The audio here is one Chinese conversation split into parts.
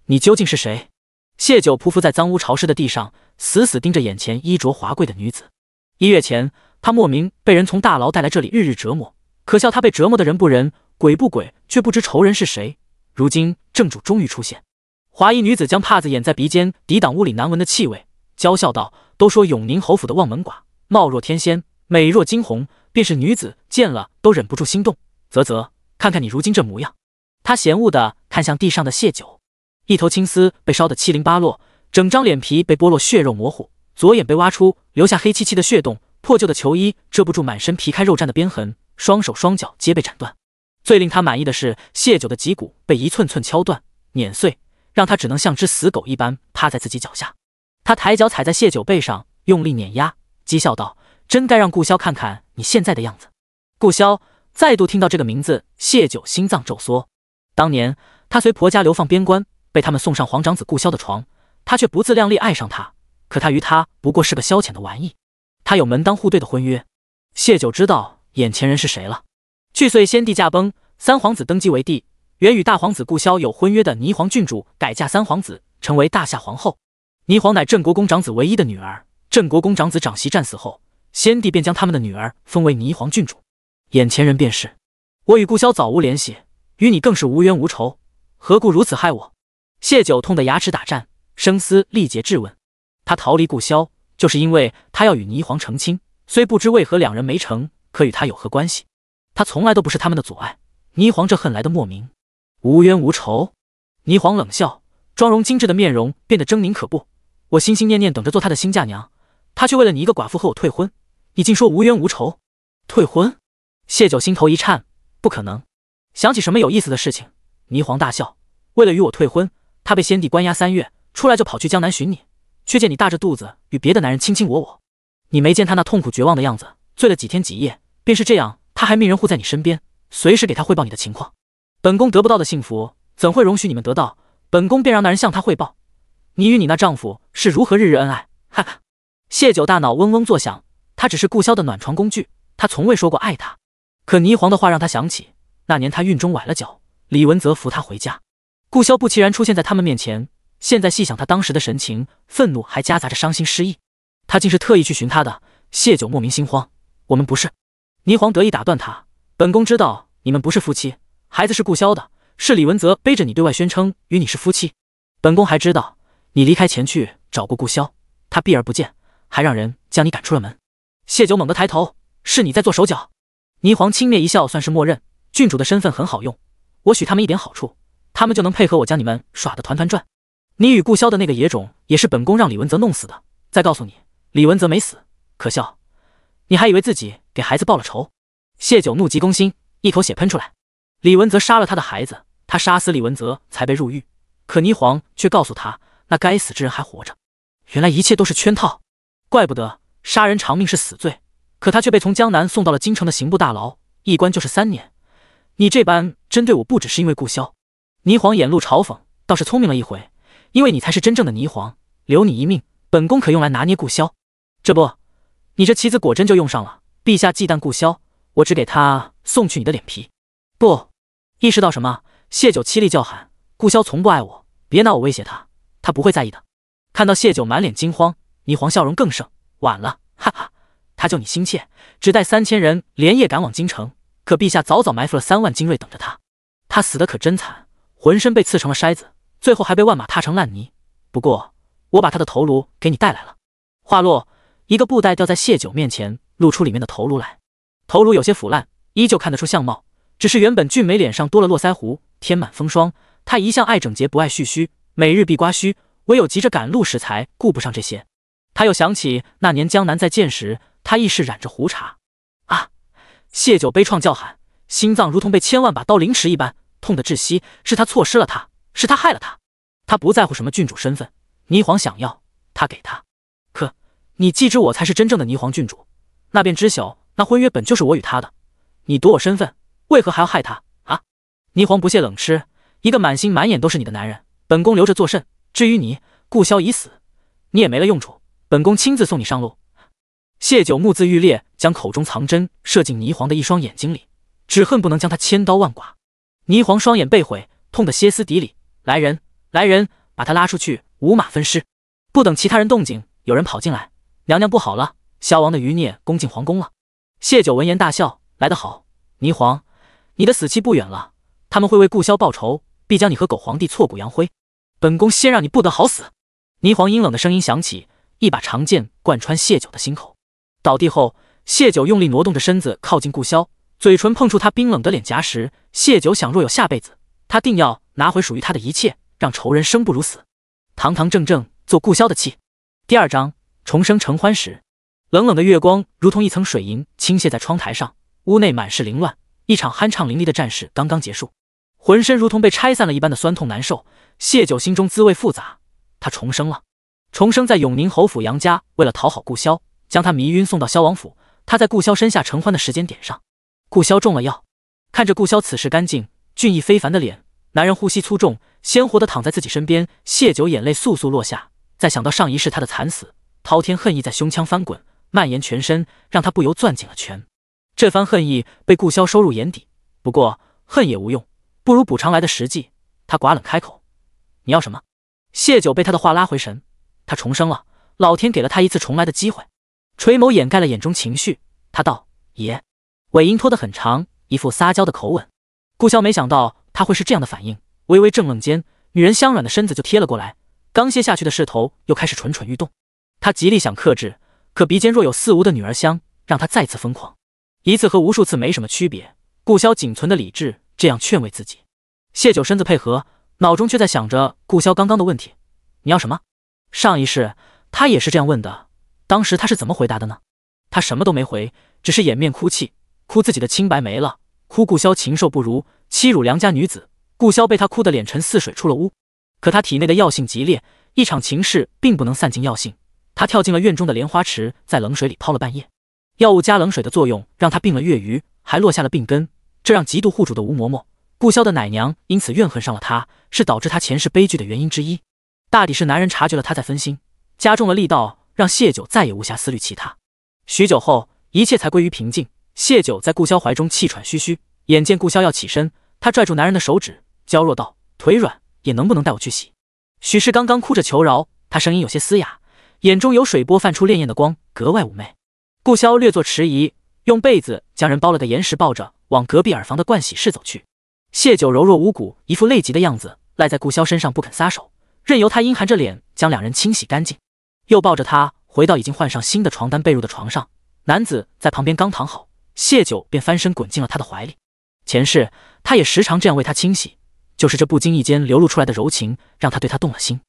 你究竟是谁？谢九匍匐在脏污潮湿的地上，死死盯着眼前衣着华贵的女子。1月前，他莫名被人从大牢带来这里，日日折磨。可笑他被折磨的人不人，鬼不鬼，却不知仇人是谁。如今正主终于出现，华衣女子将帕子掩在鼻尖，抵挡屋里难闻的气味，娇笑道：“都说永宁侯府的望门寡，貌若天仙，美若惊鸿，便是女子见了都忍不住心动。啧，看看你如今这模样。”他嫌恶地看向地上的谢九，一头青丝被烧得七零八落，整张脸皮被剥落，血肉模糊，左眼被挖出，留下黑漆漆的血洞，破旧的球衣遮不住满身皮开肉绽的鞭痕，双手双脚皆被斩断。最令他满意的是，谢九的脊骨被一寸寸敲断碾碎，让他只能像只死狗一般趴在自己脚下。他抬脚踩在谢九背上，用力碾压，讥笑道：“真该让顾潇看看你现在的样子。”顾潇再度听到这个名字，谢九心脏骤缩。当年他随婆家流放边关，被他们送上皇长子顾潇的床，他却不自量力爱上他，可他于他不过是个消遣的玩意。他有门当户对的婚约，谢九知道眼前人是谁了。据岁先帝驾崩，3皇子登基为帝，原与大皇子顾潇有婚约的霓凰郡主改嫁3皇子，成为大夏皇后。霓凰乃镇国公长子唯一的女儿，镇国公长子长媳战死后，先帝便将他们的女儿封为霓凰郡主。眼前人便是我，与顾潇早无联系，与你更是无冤无仇，何故如此害我？谢九痛得牙齿打颤，声嘶力竭质问。他逃离顾潇，就是因为他要与霓凰成亲，虽不知为何两人没成，可与他有何关系？他从来都不是他们的阻碍。霓凰这恨来的莫名，无冤无仇。霓凰冷笑，妆容精致的面容变得狰狞可怖。我心心念念等着做他的新嫁娘，他却为了你一个寡妇和我退婚，你竟说无冤无仇？退婚？谢九心头一颤，不可能。想起什么有意思的事情，霓凰大笑，为了与我退婚，他被先帝关押3月，出来就跑去江南寻你，却见你大着肚子与别的男人卿卿我我。你没见他那痛苦绝望的样子，醉了几天几夜，便是这样，他还命人护在你身边，随时给他汇报你的情况。本宫得不到的幸福，怎会容许你们得到？本宫便让那人向他汇报，你与你那丈夫是如何日日恩爱。哈哈！谢九大脑嗡嗡作响，他只是顾潇的暖床工具，他从未说过爱他。可霓凰的话让他想起那年他孕中崴了脚，李文泽扶他回家，顾潇不期然出现在他们面前。现在细想他当时的神情，愤怒还夹杂着伤心失意，他竟是特意去寻他的。谢九莫名心慌，我们不是。霓凰得意打断他，本宫知道你们不是夫妻，孩子是顾潇的，是李文泽背着你对外宣称与你是夫妻。本宫还知道你离开前去找过顾潇，他避而不见，还让人将你赶出了门。谢九猛地抬头，是你在做手脚？霓凰轻蔑一笑，算是默认。郡主的身份很好用，我许他们一点好处，他们就能配合我将你们耍得团团转。你与顾潇的那个野种也是本宫让李文泽弄死的。再告诉你，李文泽没死，可笑，你还以为自己给孩子报了仇。谢九怒急攻心，一口血喷出来。李文泽杀了他的孩子，他杀死李文泽才被入狱，可霓凰却告诉他那该死之人还活着。原来一切都是圈套，怪不得杀人偿命是死罪，可他却被从江南送到了京城的刑部大牢，一关就是3年。你这般针对我，不只是因为顾潇。霓凰眼露嘲讽，倒是聪明了一回，因为你才是真正的霓凰，留你一命，本宫可用来拿捏顾潇。这不，你这棋子果真就用上了。陛下忌惮顾潇，我只给他送去你的脸皮。不，意识到什么？谢九凄厉叫喊，顾潇从不爱我，别拿我威胁他，他不会在意的。看到谢九满脸惊慌，霓凰笑容更盛，晚了，哈哈，他救你心切，只带3000人连夜赶往京城，可陛下早早埋伏了3万精锐等着他。他死得可真惨，浑身被刺成了筛子，最后还被万马踏成烂泥。不过我把他的头颅给你带来了。话落，一个布袋掉在谢九面前，露出里面的头颅来。头颅有些腐烂，依旧看得出相貌，只是原本俊美脸上多了络腮胡，添满风霜。他一向爱整洁不爱蓄须，每日必刮须，唯有急着赶路时才顾不上这些。他又想起那年江南再见时，他亦是染着胡茬。啊！谢九悲怆叫喊，心脏如同被千万把刀凌迟一般，痛得窒息。是他错失了他，是他害了他。他不在乎什么郡主身份，霓凰想要他给他。可你既知我才是真正的霓凰郡主，那便知晓那婚约本就是我与他的。你夺我身份，为何还要害他啊？霓凰不屑冷嗤，一个满心满眼都是你的男人，本宫留着作甚？至于你，顾潇已死，你也没了用处，本宫亲自送你上路。谢九目眦欲裂，将口中藏针射进霓凰的一双眼睛里，只恨不能将他千刀万剐。霓凰双眼被毁，痛得歇斯底里，来人，来人，把他拉出去，五马分尸。不等其他人动静，有人跑进来，娘娘不好了，萧王的余孽攻进皇宫了。谢九闻言大笑，来得好，霓凰，你的死期不远了，他们会为顾萧报仇，必将你和狗皇帝挫骨扬灰。本宫先让你不得好死。霓凰阴冷的声音响起，一把长剑贯穿谢九的心口。倒地后，谢九用力挪动着身子靠近顾萧，嘴唇碰触他冰冷的脸颊时，谢九想若有下辈子，他定要拿回属于他的一切，让仇人生不如死，堂堂正正做顾萧的妻。第2章重生承欢时，冷冷的月光如同一层水银倾泻在窗台上，屋内满是凌乱。一场酣畅淋漓的战事刚刚结束，浑身如同被拆散了一般的酸痛难受。谢九心中滋味复杂，他重生了。重生在永宁侯府杨家为了讨好顾萧，将他迷晕送到萧王府。他在顾萧身下承欢的时间点上，顾萧中了药。看着顾萧此时干净俊逸非凡的脸，男人呼吸粗重，鲜活地躺在自己身边，谢九眼泪簌簌落下。再想到上一世他的惨死，滔天恨意在胸腔翻滚，蔓延全身，让他不由攥紧了拳。这番恨意被顾萧收入眼底，不过恨也无用，不如补偿来的实际。他寡冷开口：“你要什么？”谢九被他的话拉回神，他重生了，老天给了他一次重来的机会。垂眸掩盖了眼中情绪，他道：“爷。”尾音拖得很长，一副撒娇的口吻。顾萧没想到他会是这样的反应，微微怔愣间，女人香软的身子就贴了过来，刚歇下去的势头又开始蠢蠢欲动。他极力想克制，可鼻尖若有似无的女儿香让他再次疯狂。一次和无数次没什么区别，顾萧仅存的理智这样劝慰自己。谢九身子配合，脑中却在想着顾萧刚刚的问题：“你要什么？”上一世他也是这样问的，当时他是怎么回答的呢？他什么都没回，只是掩面哭泣，哭自己的清白没了，哭顾萧禽兽不如，欺辱良家女子。顾萧被他哭得脸沉似水出了屋，可他体内的药性极烈，一场情事并不能散尽药性。他跳进了院中的莲花池，在冷水里泡了半夜。药物加冷水的作用让他病了月余，还落下了病根，这让极度护主的吴嬷嬷顾萧的奶娘因此怨恨上了他，是导致他前世悲剧的原因之一。大抵是男人察觉了他在分心，加重了力道，让谢九再也无暇思虑其他。许久后，一切才归于平静。谢九在顾萧怀中气喘吁吁，眼见顾萧要起身，他拽住男人的手指，娇弱道：“腿软，也能不能带我去洗？”许是刚刚哭着求饶，他声音有些嘶哑，眼中有水波泛出潋滟的光，格外妩媚。顾萧略作迟疑，用被子将人包了个严实，抱着往隔壁耳房的盥洗室走去。谢九柔弱无骨，一副累极的样子，赖在顾萧身上不肯撒手，任由他阴寒着脸将两人清洗干净，又抱着他回到已经换上新的床单被褥的床上。男子在旁边刚躺好，谢九便翻身滚进了他的怀里。前世他也时常这样为他清洗，就是这不经意间流露出来的柔情，让他对他动了心。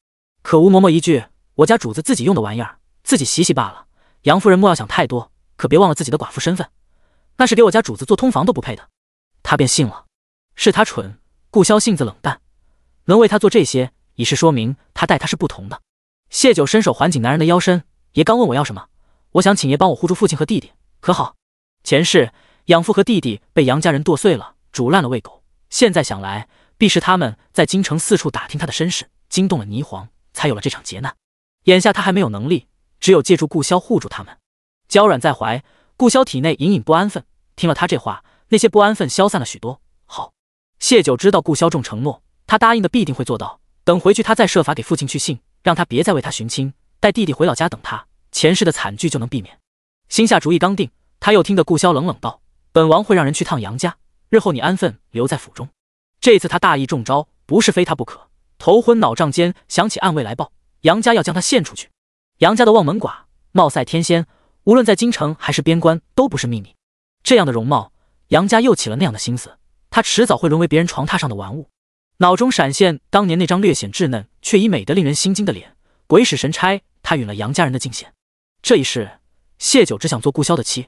可吴嬷嬷一句：“我家主子自己用的玩意儿，自己洗洗罢了。杨夫人莫要想太多，可别忘了自己的寡妇身份，那是给我家主子做通房都不配的。”他便信了。是他蠢，顾萧性子冷淡，能为他做这些，已是说明他待他是不同的。谢九伸手环紧男人的腰身：“爷刚问我要什么，我想请爷帮我护住父亲和弟弟，可好？”前世养父和弟弟被杨家人剁碎了，煮烂了喂狗，现在想来，必是他们在京城四处打听他的身世，惊动了霓凰，才有了这场劫难。眼下他还没有能力，只有借助顾萧护住他们。娇软在怀，顾萧体内隐隐不安分，听了他这话，那些不安分消散了许多。好，谢九知道顾萧重承诺，他答应的必定会做到。等回去，他再设法给父亲去信，让他别再为他寻亲，带弟弟回老家等他，前世的惨剧就能避免。心下主意刚定，他又听得顾萧冷冷道：“本王会让人去趟杨家，日后你安分留在府中。”这次他大意中招，不是非他不可。头昏脑胀间想起暗卫来报，杨家要将他献出去。杨家的望门寡，貌赛天仙，无论在京城还是边关都不是秘密。这样的容貌，杨家又起了那样的心思，他迟早会沦为别人床榻上的玩物。脑中闪现当年那张略显稚嫩却已美得令人心惊的脸，鬼使神差，他允了杨家人的进献。这一世，谢九只想做顾萧的妻，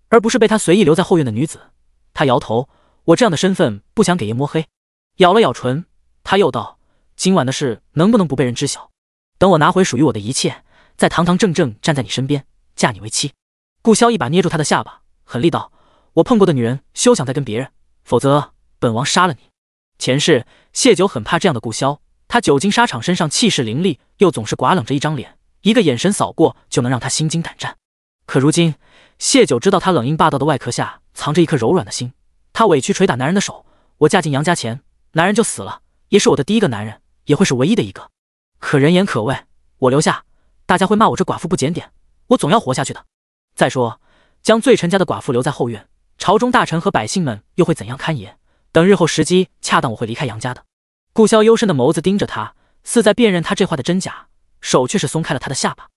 而不是被他随意留在后院的女子。他摇头：“我这样的身份不想给爷摸黑。”咬了咬唇，他又道：“今晚的事能不能不被人知晓？等我拿回属于我的一切，再堂堂正正站在你身边，嫁你为妻。”顾萧一把捏住他的下巴，狠厉道：“我碰过的女人，休想再跟别人，否则本王杀了你。”前世谢九很怕这样的顾萧，他久经沙场，身上气势凌厉，又总是寡冷着一张脸，一个眼神扫过就能让他心惊胆战。可如今谢九知道他冷硬霸道的外壳下藏着一颗柔软的心，他委屈捶打男人的手：“我嫁进杨家前，男人就死了，也是我的第一个男人，也会是唯一的一个。可人言可畏，我留下，大家会骂我这寡妇不检点，我总要活下去的。再说，将罪臣家的寡妇留在后院，朝中大臣和百姓们又会怎样看爷？等日后时机恰当，我会离开杨家的。顾萧幽深的眸子盯着他，似在辨认他这话的真假，手却是松开了他的下巴。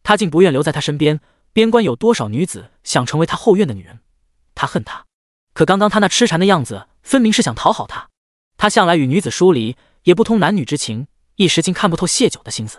他竟不愿留在他身边，边关有多少女子想成为他后院的女人？他恨他，可刚刚他那痴缠的样子，分明是想讨好他。他向来与女子疏离，也不通男女之情，一时竟看不透谢九的心思。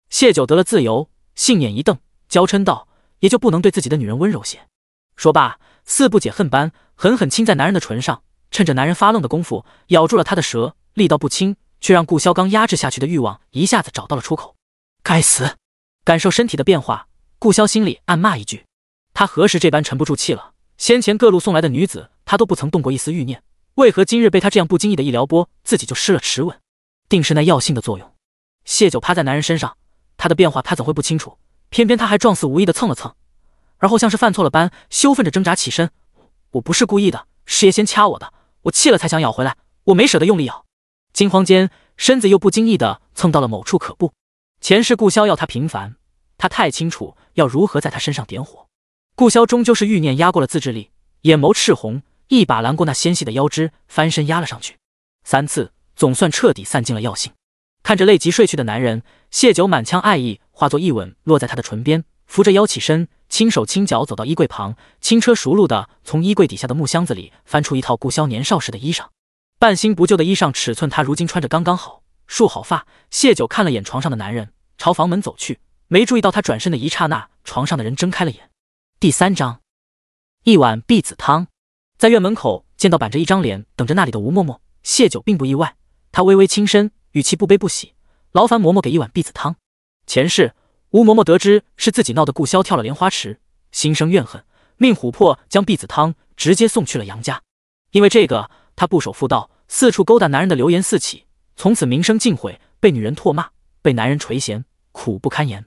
谢九得了自由，杏眼一瞪，娇嗔道：“也就不能对自己的女人温柔些？”说罢，似不解恨般，狠狠亲在男人的唇上，趁着男人发愣的功夫，咬住了他的舌，力道不轻，却让顾萧刚压制下去的欲望一下子找到了出口。该死！感受身体的变化，顾萧心里暗骂一句：他何时这般沉不住气了？先前各路送来的女子，他都不曾动过一丝欲念，为何今日被他这样不经意的一撩拨，自己就失了持稳？定是那药性的作用。谢九趴在男人身上，他的变化他怎会不清楚？偏偏他还状似无意的蹭了蹭，而后像是犯错了般羞愤着挣扎起身：“我不是故意的，是爷先掐我的，我气了才想咬回来，我没舍得用力咬。”惊慌间，身子又不经意地蹭到了某处可怖。前世顾萧要他平凡，他太清楚要如何在他身上点火。顾萧终究是欲念压过了自制力，眼眸赤红，一把拦过那纤细的腰肢，翻身压了上去。3次，总算彻底散尽了药性。看着累极睡去的男人，谢九满腔爱意化作一吻落在他的唇边，扶着腰起身，轻手轻脚走到衣柜旁，轻车熟路地从衣柜底下的木箱子里翻出一套顾萧年少时的衣裳。半新不旧的衣裳尺寸他如今穿着刚刚好，束好发，谢九看了眼床上的男人，朝房门走去，没注意到他转身的一刹那，床上的人睁开了眼。第3章，一碗碧子汤。在院门口见到板着一张脸等着那里的吴嬷嬷，谢九并不意外，他微微轻身，语气不悲不喜：“劳烦嬷嬷给一碗碧子汤。”前世吴嬷嬷得知是自己闹得顾萧跳了莲花池，心生怨恨，命琥珀将碧子汤直接送去了杨家。因为这个，他不守妇道，四处勾搭男人的流言四起，从此名声尽毁，被女人唾骂，被男人垂涎，苦不堪言。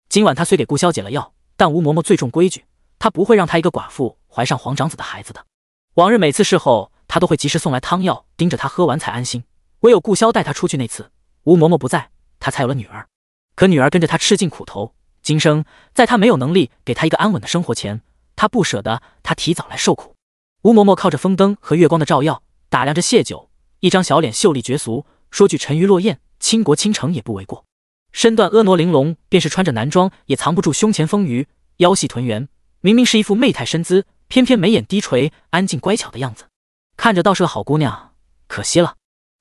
今晚他虽给顾萧解了药，但吴嬷嬷最重规矩，他不会让他一个寡妇怀上皇长子的孩子的。往日每次事后，他都会及时送来汤药，盯着他喝完才安心。唯有顾萧带他出去那次，吴嬷嬷不在，他才有了女儿。可女儿跟着他吃尽苦头，今生在他没有能力给他一个安稳的生活前，他不舍得他提早来受苦。吴嬷嬷靠着风灯和月光的照耀，打量着谢九，一张小脸秀丽绝俗，说句沉鱼落雁，倾国倾城也不为过。身段婀娜玲珑，便是穿着男装也藏不住胸前丰腴，腰细臀圆，明明是一副媚态身姿，偏偏眉眼低垂，安静乖巧的样子，看着倒是个好姑娘，可惜了。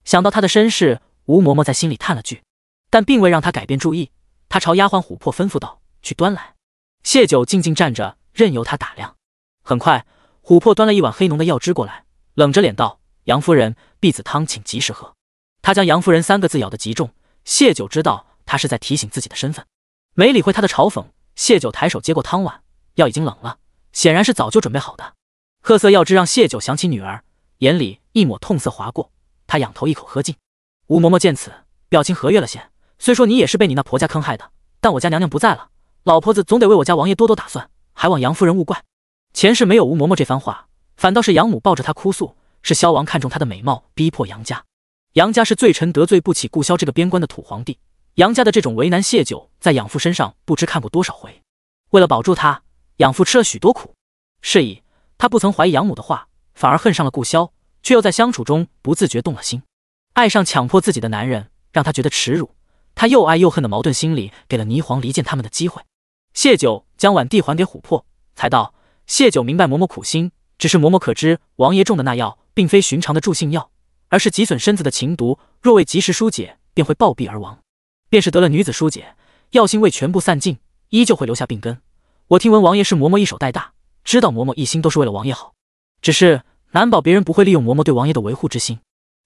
想到她的身世，吴嬷嬷在心里叹了句，但并未让她改变主意。她朝丫鬟琥珀吩咐道：“去端来。”谢九静静站着，任由她打量。很快，琥珀端了一碗黑浓的药汁过来，冷着脸道：“杨夫人，碧子汤请及时喝。”她将杨夫人3个字咬得极重，谢九知道她是在提醒自己的身份，没理会她的嘲讽。谢九抬手接过汤碗，药已经冷了，显然是早就准备好的。褐色药汁让谢九想起女儿，眼里一抹痛色划过，他仰头一口喝尽。吴嬷嬷见此，表情和悦了些。虽说你也是被你那婆家坑害的，但我家娘娘不在了，老婆子总得为我家王爷多多打算，还望杨夫人勿怪。前世没有吴嬷嬷这番话，反倒是养母抱着她哭诉，是萧王看中她的美貌，逼迫杨家。杨家是罪臣得罪不起顾萧这个边关的土皇帝，杨家的这种为难谢九，在养父身上不知看过多少回。为了保住他，养父吃了许多苦。是以他不曾怀疑养母的话，反而恨上了顾萧，却又在相处中不自觉动了心。爱上强迫自己的男人，让他觉得耻辱，他又爱又恨的矛盾心理，给了霓凰离间他们的机会。谢九将碗递还给琥珀，才道：“谢九明白嬷嬷苦心，只是嬷嬷可知王爷中的那药，并非寻常的助兴药，而是极损身子的情毒，若未及时疏解，便会暴毙而亡。便是得了女子疏解，药性未全部散尽，依旧会留下病根。我听闻王爷是嬷嬷一手带大，知道嬷嬷一心都是为了王爷好，只是难保别人不会利用嬷嬷对王爷的维护之心。”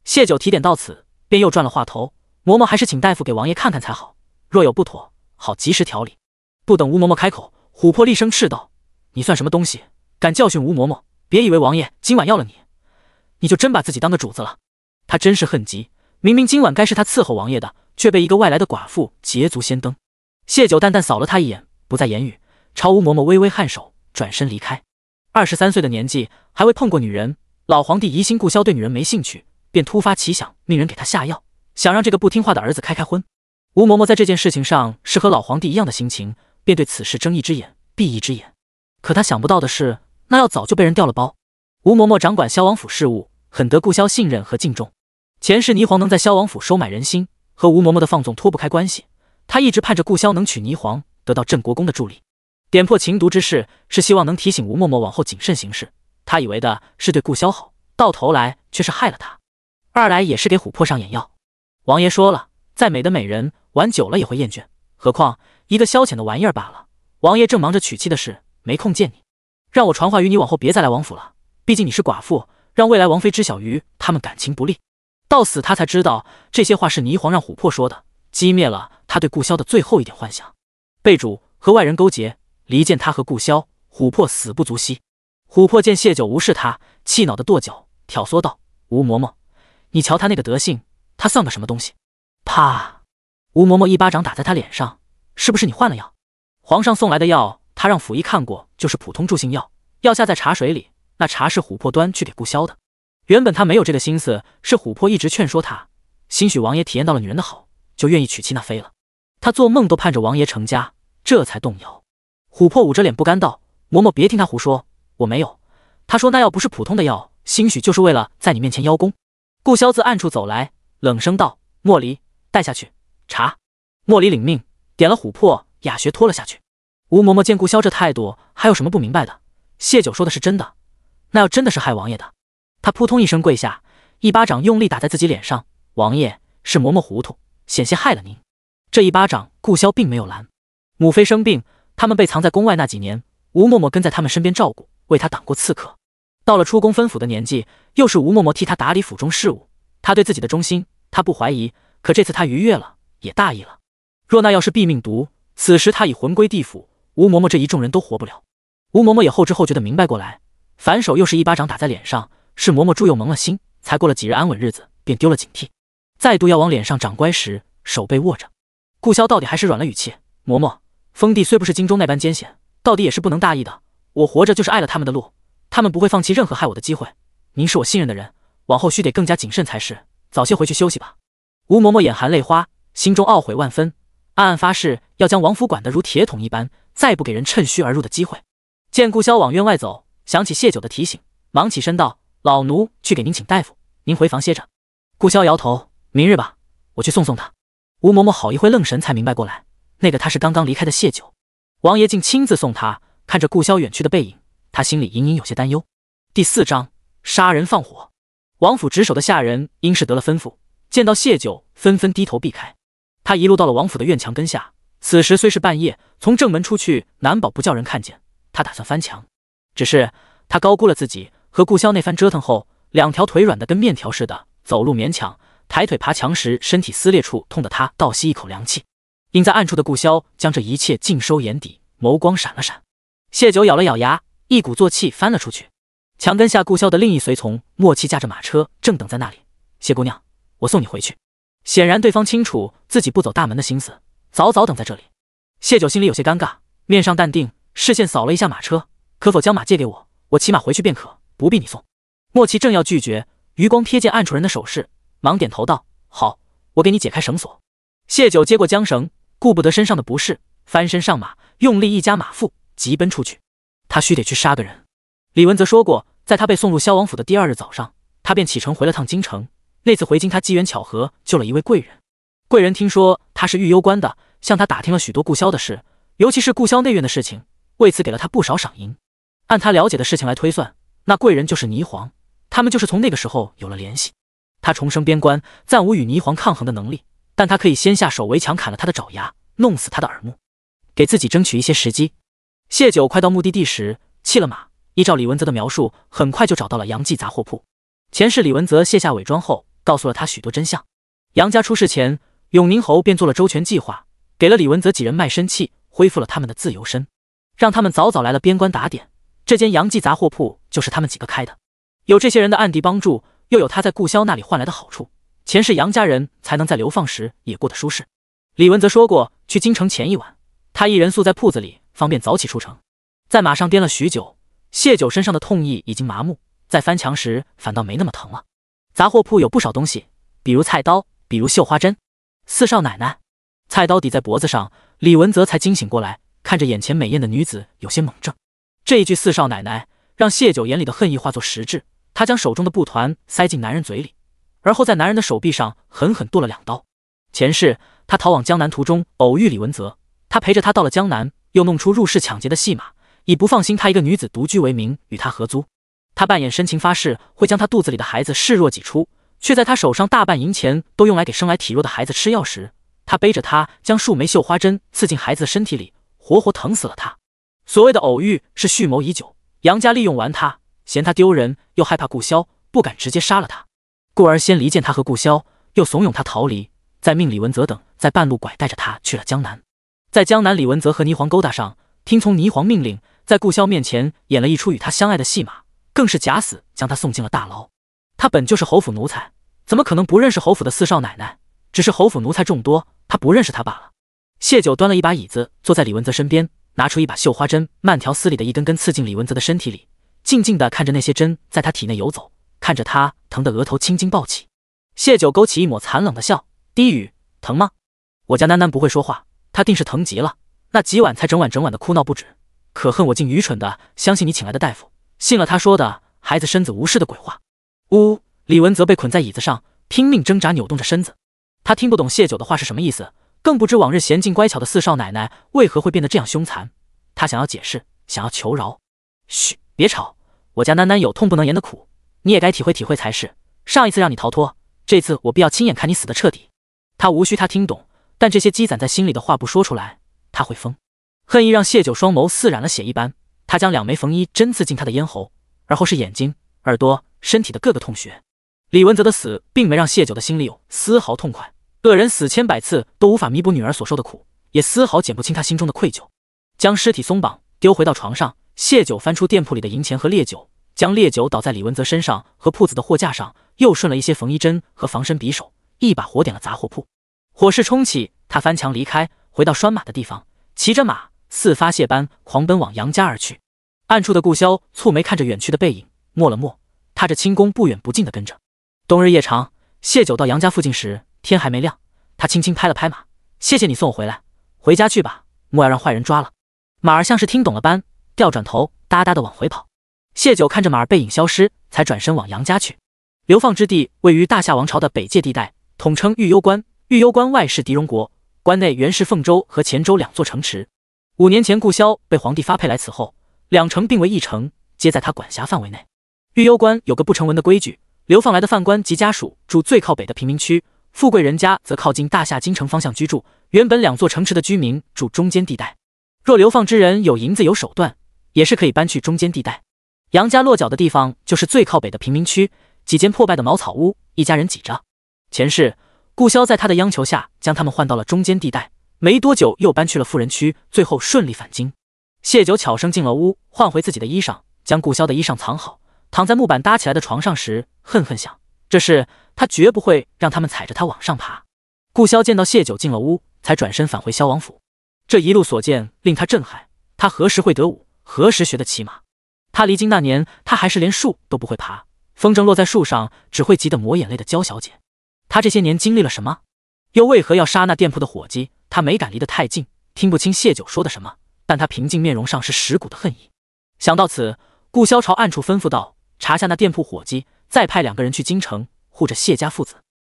谢九提点到此，便又转了话头：“嬷嬷还是请大夫给王爷看看才好，若有不妥，好及时调理。”不等吴嬷嬷开口，琥珀厉声斥道：“你算什么东西，敢教训吴嬷嬷？别以为王爷今晚要了你，你就真把自己当个主子了。”他真是恨极，明明今晚该是他伺候王爷的，却被一个外来的寡妇捷足先登。谢九淡淡扫了他一眼，不再言语，朝吴嬷嬷微微颔首，转身离开。23岁的年纪，还未碰过女人，老皇帝疑心顾萧对女人没兴趣，便突发奇想，命人给他下药，想让这个不听话的儿子开开荤。吴嬷嬷在这件事情上是和老皇帝一样的心情，便对此事睁一只眼闭一只眼。可他想不到的是，那药早就被人调了包。吴嬷嬷掌管萧王府事务，很得顾萧信任和敬重。前世霓凰能在萧王府收买人心，和吴嬷嬷的放纵脱不开关系。他一直盼着顾萧能娶霓凰，得到镇国公的助力。点破情毒之事，是希望能提醒吴嬷嬷往后谨慎行事。他以为的是对顾萧好，到头来却是害了他。二来也是给琥珀上眼药。王爷说了，再美的美人玩久了也会厌倦，何况一个消遣的玩意儿罢了。王爷正忙着娶妻的事，没空见你，让我传话于你，往后别再来王府了。毕竟你是寡妇，让未来王妃知晓于他们感情不利。到死他才知道这些话是霓凰让琥珀说的，击灭了他对顾萧的最后一点幻想。备主和外人勾结，离间他和顾萧，琥珀死不足惜。琥珀见谢九无视他，气恼的跺脚挑唆道：吴嬷嬷，你瞧他那个德性，他算个什么东西？啪！吴嬷嬷一巴掌打在他脸上，是不是你换了药？皇上送来的药，他让府医看过，就是普通助兴药，药下在茶水里，那茶是琥珀端去给顾萧的。原本他没有这个心思，是琥珀一直劝说他，兴许王爷体验到了女人的好，就愿意娶妻纳妃了。他做梦都盼着王爷成家，这才动摇。琥珀捂着脸不甘道：嬷嬷别听他胡说，我没有。他说那药不是普通的药，兴许就是为了在你面前邀功。顾萧自暗处走来，冷声道：莫离，带下去。茶。莫离领命，点了琥珀，雅学拖了下去。吴嬷嬷见顾萧这态度，还有什么不明白的？谢九说的是真的，那药真的是害王爷的。他扑通一声跪下，一巴掌用力打在自己脸上：王爷，是嬷嬷糊涂，险些害了您。这一巴掌顾萧并没有拦。母妃生病，他们被藏在宫外那几年，吴嬷嬷跟在他们身边照顾，为他挡过刺客。到了出宫分府的年纪，又是吴嬷嬷替他打理府中事务。他对自己的忠心，他不怀疑，可这次他逾越了，也大意了。若那药是毙命毒，此时他已魂归地府，吴嬷嬷这一众人都活不了。吴嬷嬷也后知后觉的明白过来，反手又是一巴掌打在脸上，是嬷嬷猪又蒙了心，才过了几日安稳日子，便丢了警惕。再度要往脸上长乖时，手被握着。顾萧到底还是软了语气：嬷嬷，封地虽不是京中那般艰险，到底也是不能大意的。我活着就是碍了他们的路，他们不会放弃任何害我的机会。您是我信任的人，往后须得更加谨慎才是，早些回去休息吧。吴嬷嬷眼含泪花，心中懊悔万分，暗暗发誓要将王府管得如铁桶一般，再不给人趁虚而入的机会。见顾萧往院外走，想起谢九的提醒，忙起身道：老奴去给您请大夫，您回房歇着。顾萧摇头：明日吧，我去送送他。吴嬷嬷好一会愣神才明白过来，那个他是刚刚离开的谢九，王爷竟亲自送他。看着顾萧远去的背影，他心里隐隐有些担忧。第4章杀人放火。王府值守的下人因是得了吩咐，见到谢九纷纷低头避开。他一路到了王府的院墙根下，此时虽是半夜，从正门出去难保不叫人看见。他打算翻墙，只是他高估了自己，和顾萧那番折腾后，两条腿软得跟面条似的，走路勉强，抬腿爬墙时身体撕裂处痛得他倒吸一口凉气。隐在暗处的顾萧将这一切尽收眼底，眸光闪了闪。谢九咬了咬牙，一鼓作气翻了出去。墙根下顾萧的另一随从默契驾着马车，正等在那里。谢姑娘，我送你回去。显然对方清楚自己不走大门的心思，早早等在这里。谢九心里有些尴尬，面上淡定，视线扫了一下马车，可否将马借给我，我骑马回去便可，不必你送。默契正要拒绝，余光瞥见暗处人的手势，忙点头道：好，我给你解开绳索。谢九接过缰绳，顾不得身上的不适，翻身上马，用力一夹马腹，急奔出去。他须得去杀个人。李文则说过，在他被送入萧王府的第2日早上，他便启程回了趟京城。那次回京，他机缘巧合救了一位贵人。贵人听说他是御幽官的，向他打听了许多顾萧的事，尤其是顾萧内院的事情，为此给了他不少赏银。按他了解的事情来推算，那贵人就是霓凰，他们就是从那个时候有了联系。他重生边关，暂无与霓凰抗衡的能力，但他可以先下手为强，砍了他的爪牙，弄死他的耳目，给自己争取一些时机。谢九快到目的地时，弃了马，依照李文泽的描述，很快就找到了杨记杂货铺。前世李文泽卸下伪装后，告诉了他许多真相。杨家出事前，永宁侯便做了周全计划，给了李文泽几人卖身契，恢复了他们的自由身，让他们早早来了边关打点。这间杨记杂货铺就是他们几个开的，有这些人的暗地帮助，又有他在顾萧那里换来的好处，前世杨家人才能在流放时也过得舒适。李文泽说过，去京城前一晚，他一人宿在铺子里，方便早起出城。在马上颠了许久，谢九身上的痛意已经麻木，在翻墙时反倒没那么疼了。杂货铺有不少东西，比如菜刀、比如绣花针。四少奶奶，菜刀抵在脖子上，李文泽才惊醒过来，看着眼前美艳的女子，有些猛怔。这一句四少奶奶让谢九眼里的恨意化作实质，他将手中的布团塞进男人嘴里，而后在男人的手臂上狠狠剁了2刀。前世他逃往江南途中偶遇李文泽，他陪着他到了江南，又弄出入室抢劫的戏码，以不放心他一个女子独居为名与他合租。他扮演深情发誓会将他肚子里的孩子视若己出，却在他手上大半银钱都用来给生来体弱的孩子吃药时，他背着他将数枚绣花针刺进孩子的身体里，活活疼死了他。所谓的偶遇是蓄谋已久，杨家利用完他，嫌他丢人，又害怕顾潇，不敢直接杀了他，故而先离间他和顾潇，又怂恿他逃离，再命李文泽等在半路拐带着他去了江南。在江南，李文泽和霓凰勾搭上，听从霓凰命令，在顾潇面前演了一出与他相爱的戏码，更是假死将他送进了大牢。他本就是侯府奴才，怎么可能不认识侯府的四少奶奶？只是侯府奴才众多，他不认识他罢了。谢九端了一把椅子坐在李文泽身边，拿出一把绣花针，慢条斯理的一根根刺进李文泽的身体里，静静地看着那些针在他体内游走，看着他疼得额头青筋暴起。谢九勾起一抹残冷的笑，低语：疼吗？我家囡囡不会说话，他定是疼极了，那几晚才整晚的哭闹不止。可恨我竟愚蠢的相信你请来的大夫，信了他说的孩子身子无事的鬼话。呜！李文泽被捆在椅子上，拼命挣扎扭动着身子。他听不懂谢九的话是什么意思，更不知往日娴静乖巧的四少奶奶为何会变得这样凶残。他想要解释，想要求饶。嘘，别吵，我家囡囡有痛不能言的苦，你也该体会体会才是。上一次让你逃脱，这次我必要亲眼看你死得彻底。他无需他听懂，但这些积攒在心里的话不说出来，他会疯。恨意让谢九双眸似染了血一般，他将2枚缝衣针刺进他的咽喉，而后是眼睛、耳朵、身体的各个痛穴。李文泽的死并没让谢九的心里有丝毫痛快，恶人死千百次都无法弥补女儿所受的苦，也丝毫减不轻他心中的愧疚。将尸体松绑，丢回到床上，谢九翻出店铺里的银钱和烈酒，将烈酒倒在李文泽身上和铺子的货架上，又顺了一些缝衣针和防身匕首，一把火点了杂货铺。火势冲起，他翻墙离开，回到拴马的地方，骑着马似发泄般狂奔往杨家而去。暗处的顾潇蹙眉看着远去的背影，默了默，踏着轻功不远不近的跟着。冬日夜长，谢九到杨家附近时，天还没亮，他轻轻拍了拍马：谢谢你送我回来，回家去吧，莫要让坏人抓了。马儿像是听懂了般，调转头，哒哒的往回跑。谢九看着马儿背影消失，才转身往杨家去。流放之地位于大夏王朝的北界地带，统称玉攸关。玉攸关外是狄戎国，关内原是凤州和黔州2座城池。5年前顾潇被皇帝发配来此后，2城并为一城，皆在他管辖范围内。玉攸关有个不成文的规矩，流放来的犯官及家属住最靠北的贫民区，富贵人家则靠近大夏京城方向居住，原本2座城池的居民住中间地带。若流放之人有银子有手段，也是可以搬去中间地带。杨家落脚的地方就是最靠北的贫民区，几间破败的茅草屋，一家人挤着。前世顾潇在他的央求下将他们换到了中间地带，没多久又搬去了富人区，最后顺利返京。谢九悄声进了屋，换回自己的衣裳，将顾潇的衣裳藏好，躺在木板搭起来的床上时，恨恨想，这事他绝不会让他们踩着他往上爬。顾潇见到谢九进了屋，才转身返回萧王府。这一路所见令他震撼，他何时会得武，何时学得骑马？他离京那年，他还是连树都不会爬，风筝落在树上只会急得抹眼泪的娇小姐。他这些年经历了什么？又为何要杀那店铺的伙计？他没敢离得太近，听不清谢九说的什么，但他平静面容上是蚀骨的恨意。想到此，顾潇朝暗处吩咐道：查下那店铺伙计，再派2个人去京城护着谢家父子。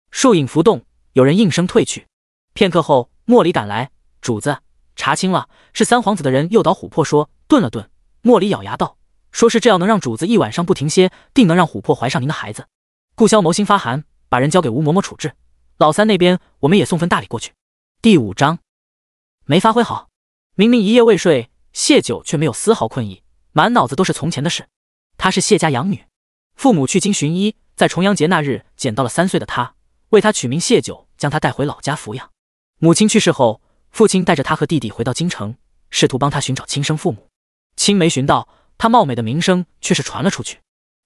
树影浮动，有人应声退去。片刻后，莫离赶来：主子，查清了，是3皇子的人诱导琥珀说。顿了顿，莫离咬牙道：说是这要能让主子一晚上不停歇，定能让琥珀怀上您的孩子。顾潇眸心发寒，把人交给吴嬷嬷处置。老三那边我们也送份大礼过去。第5章没发挥好。明明一夜未睡，谢九却没有丝毫困意，满脑子都是从前的事。她是谢家养女，父母去京寻医，在重阳节那日捡到了3岁的她，为她取名谢九，将她带回老家抚养。母亲去世后，父亲带着她和弟弟回到京城，试图帮她寻找亲生父母。亲没寻到，她貌美的名声却是传了出去。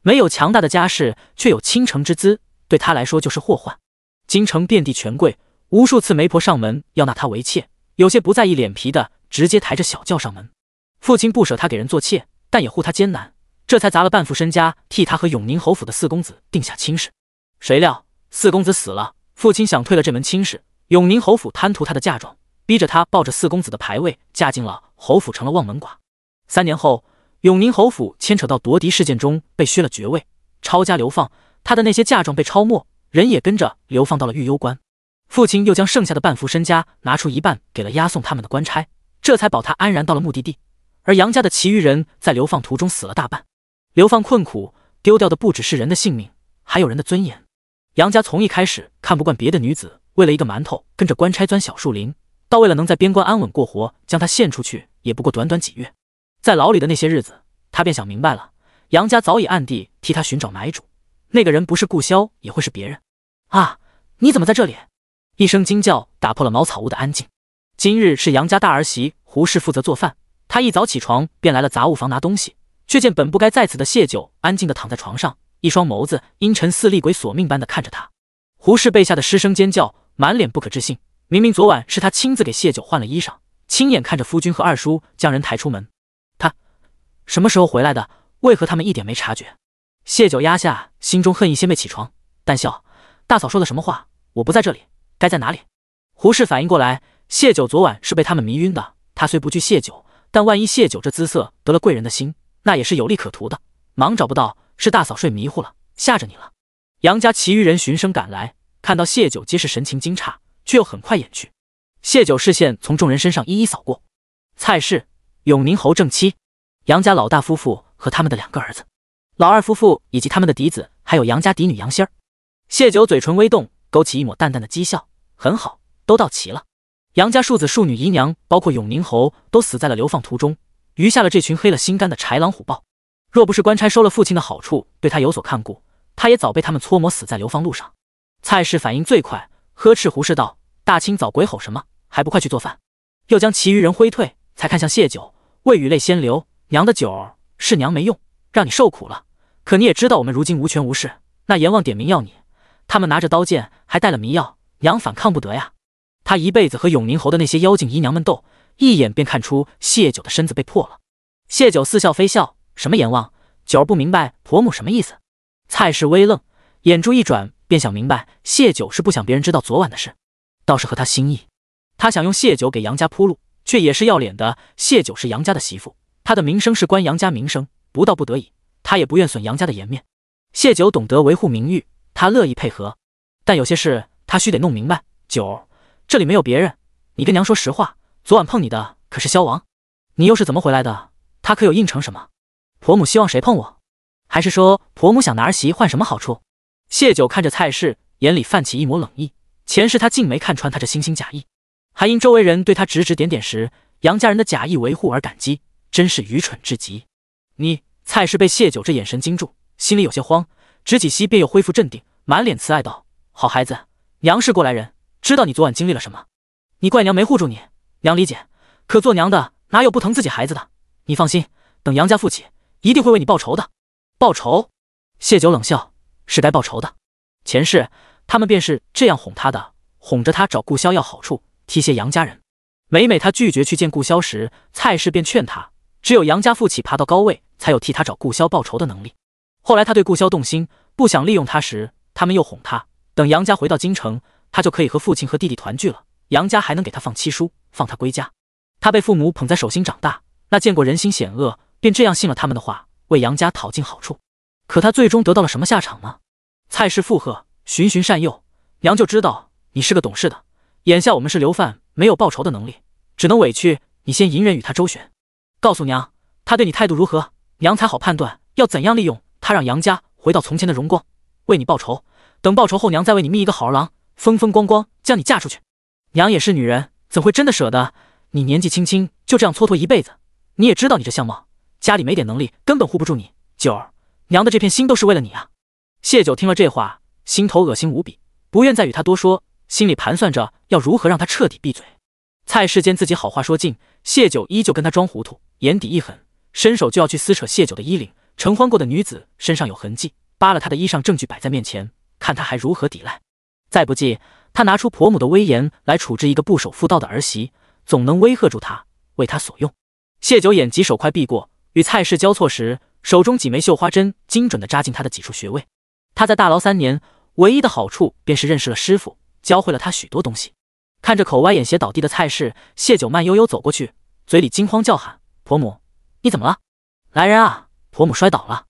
没有强大的家世，却有倾城之姿，对她来说就是祸患。京城遍地权贵，无数次媒婆上门要纳她为妾，有些不在意脸皮的，直接抬着小轿上门。父亲不舍她给人做妾，但也护她艰难，这才砸了半副身家，替她和永宁侯府的4公子定下亲事。谁料4公子死了，父亲想退了这门亲事，永宁侯府贪图他的嫁妆，逼着他抱着四公子的牌位嫁进了侯府，成了望门寡。3年后，永宁侯府牵扯到夺嫡事件中被削了爵位，抄家流放，他的那些嫁妆被抄没，人也跟着流放到了御幽关。父亲又将剩下的半副身家拿出一半给了押送他们的官差，这才保他安然到了目的地。而杨家的其余人在流放途中死了大半，流放困苦，丢掉的不只是人的性命，还有人的尊严。杨家从一开始看不惯别的女子为了一个馒头跟着官差钻小树林，到为了能在边关安稳过活将他献出去，也不过短短几月。在牢里的那些日子，他便想明白了，杨家早已暗地替他寻找买主，那个人不是顾潇也会是别人。啊，你怎么在这里？一声惊叫打破了茅草屋的安静。今日是杨家大儿媳胡氏负责做饭，她一早起床便来了杂物房拿东西，却见本不该在此的谢九安静地躺在床上，一双眸子阴沉似厉鬼索命般的看着他。胡氏被吓得失声尖叫，满脸不可置信，明明昨晚是他亲自给谢九换了衣裳，亲眼看着夫君和二叔将人抬出门，他什么时候回来的？为何他们一点没察觉？谢九压下心中恨意，先辈起床，淡笑：大嫂说的什么话？我不在这里，该在哪里？胡氏反应过来，谢九昨晚是被他们迷晕的，他虽不惧谢九，但万一谢九这姿色得了贵人的心，那也是有利可图的。忙找不到，是大嫂睡迷糊了，吓着你了。杨家其余人循声赶来，看到谢九皆是神情惊诧，却又很快掩去。谢九视线从众人身上一一扫过，蔡氏、永宁侯正妻、杨家老大夫妇和他们的2个儿子，老二夫妇以及他们的嫡子，还有杨家嫡女杨仙儿。谢九嘴唇微动，勾起一抹淡淡的讥笑，很好，都到齐了。杨家庶子庶女姨娘，包括永宁侯，都死在了流放途中，余下了这群黑了心肝的豺狼虎豹。若不是官差收了父亲的好处，对他有所看顾，他也早被他们搓磨死在流放路上。蔡氏反应最快，呵斥胡氏道：大清早鬼吼什么，还不快去做饭？又将其余人挥退，才看向谢九，未雨泪先流，娘的酒是娘没用，让你受苦了，可你也知道我们如今无权无势，那阎王点名要你，他们拿着刀剑还带了迷药，娘反抗不得呀。他一辈子和永宁侯的那些妖精姨娘们斗，一眼便看出谢九的身子被破了。谢九似笑非笑：什么阎王？九儿不明白婆母什么意思。蔡氏微愣，眼珠一转，便想明白谢九是不想别人知道昨晚的事，倒是合他心意。他想用谢九给杨家铺路，却也是要脸的。谢九是杨家的媳妇，她的名声是关杨家名声，不到不得已，他也不愿损杨家的颜面。谢九懂得维护名誉，他乐意配合，但有些事他须得弄明白。九儿，这里没有别人，你跟娘说实话，昨晚碰你的可是萧王，你又是怎么回来的？他可有应承什么？婆母希望谁碰我？还是说婆母想拿儿媳换什么好处？谢九看着蔡氏，眼里泛起一抹冷意，前世他竟没看穿他这惺惺假意，还因周围人对他指指点点时，杨家人的假意维护而感激，真是愚蠢至极。你，蔡氏被谢九这眼神惊住，心里有些慌，直起膝便又恢复镇定，满脸慈爱道：好孩子，娘是过来人，知道你昨晚经历了什么，你怪娘没护住你，娘理解，可做娘的哪有不疼自己孩子的？你放心，等杨家富起，一定会为你报仇的。报仇？谢九冷笑：是该报仇的。前世他们便是这样哄他的，哄着他找顾潇要好处，提携杨家人。每每他拒绝去见顾潇时，蔡氏便劝他，只有杨家富起爬到高位，才有替他找顾潇报仇的能力。后来他对顾潇动心，不想利用他时，他们又哄他，等杨家回到京城，他就可以和父亲和弟弟团聚了，杨家还能给他放七叔，放他归家。他被父母捧在手心长大，那见过人心险恶，便这样信了他们的话，为杨家讨尽好处。可他最终得到了什么下场呢？蔡氏附和，循循善诱，娘就知道你是个懂事的，眼下我们是流犯，没有报仇的能力，只能委屈你先隐忍与他周旋，告诉娘他对你态度如何，娘才好判断要怎样利用他，让杨家回到从前的荣光，为你报仇。等报仇后，娘再为你觅一个好儿郎，风风光光将你嫁出去。娘也是女人，怎会真的舍得你年纪轻轻就这样蹉跎一辈子？你也知道你这相貌，家里没点能力，根本护不住你。九儿，娘的这片心都是为了你啊。谢九听了这话，心头恶心无比，不愿再与他多说，心里盘算着要如何让他彻底闭嘴。蔡氏见自己好话说尽，谢九依旧跟他装糊涂，眼底一狠，伸手就要去撕扯谢九的衣领。承欢过的女子身上有痕迹，扒了他的衣裳，证据摆在面前，看他还如何抵赖。再不济，他拿出婆母的威严来处置一个不守妇道的儿媳，总能威吓住他，为他所用。谢九眼疾手快避过，与蔡氏交错时，手中几枚绣花针精准地扎进他的几处穴位。他在大牢3年，唯一的好处便是认识了师傅，教会了他许多东西。看着口歪眼斜倒地的蔡氏，谢九慢悠悠走过去，嘴里惊慌叫喊：“婆母，你怎么了？来人啊！婆母摔倒了。”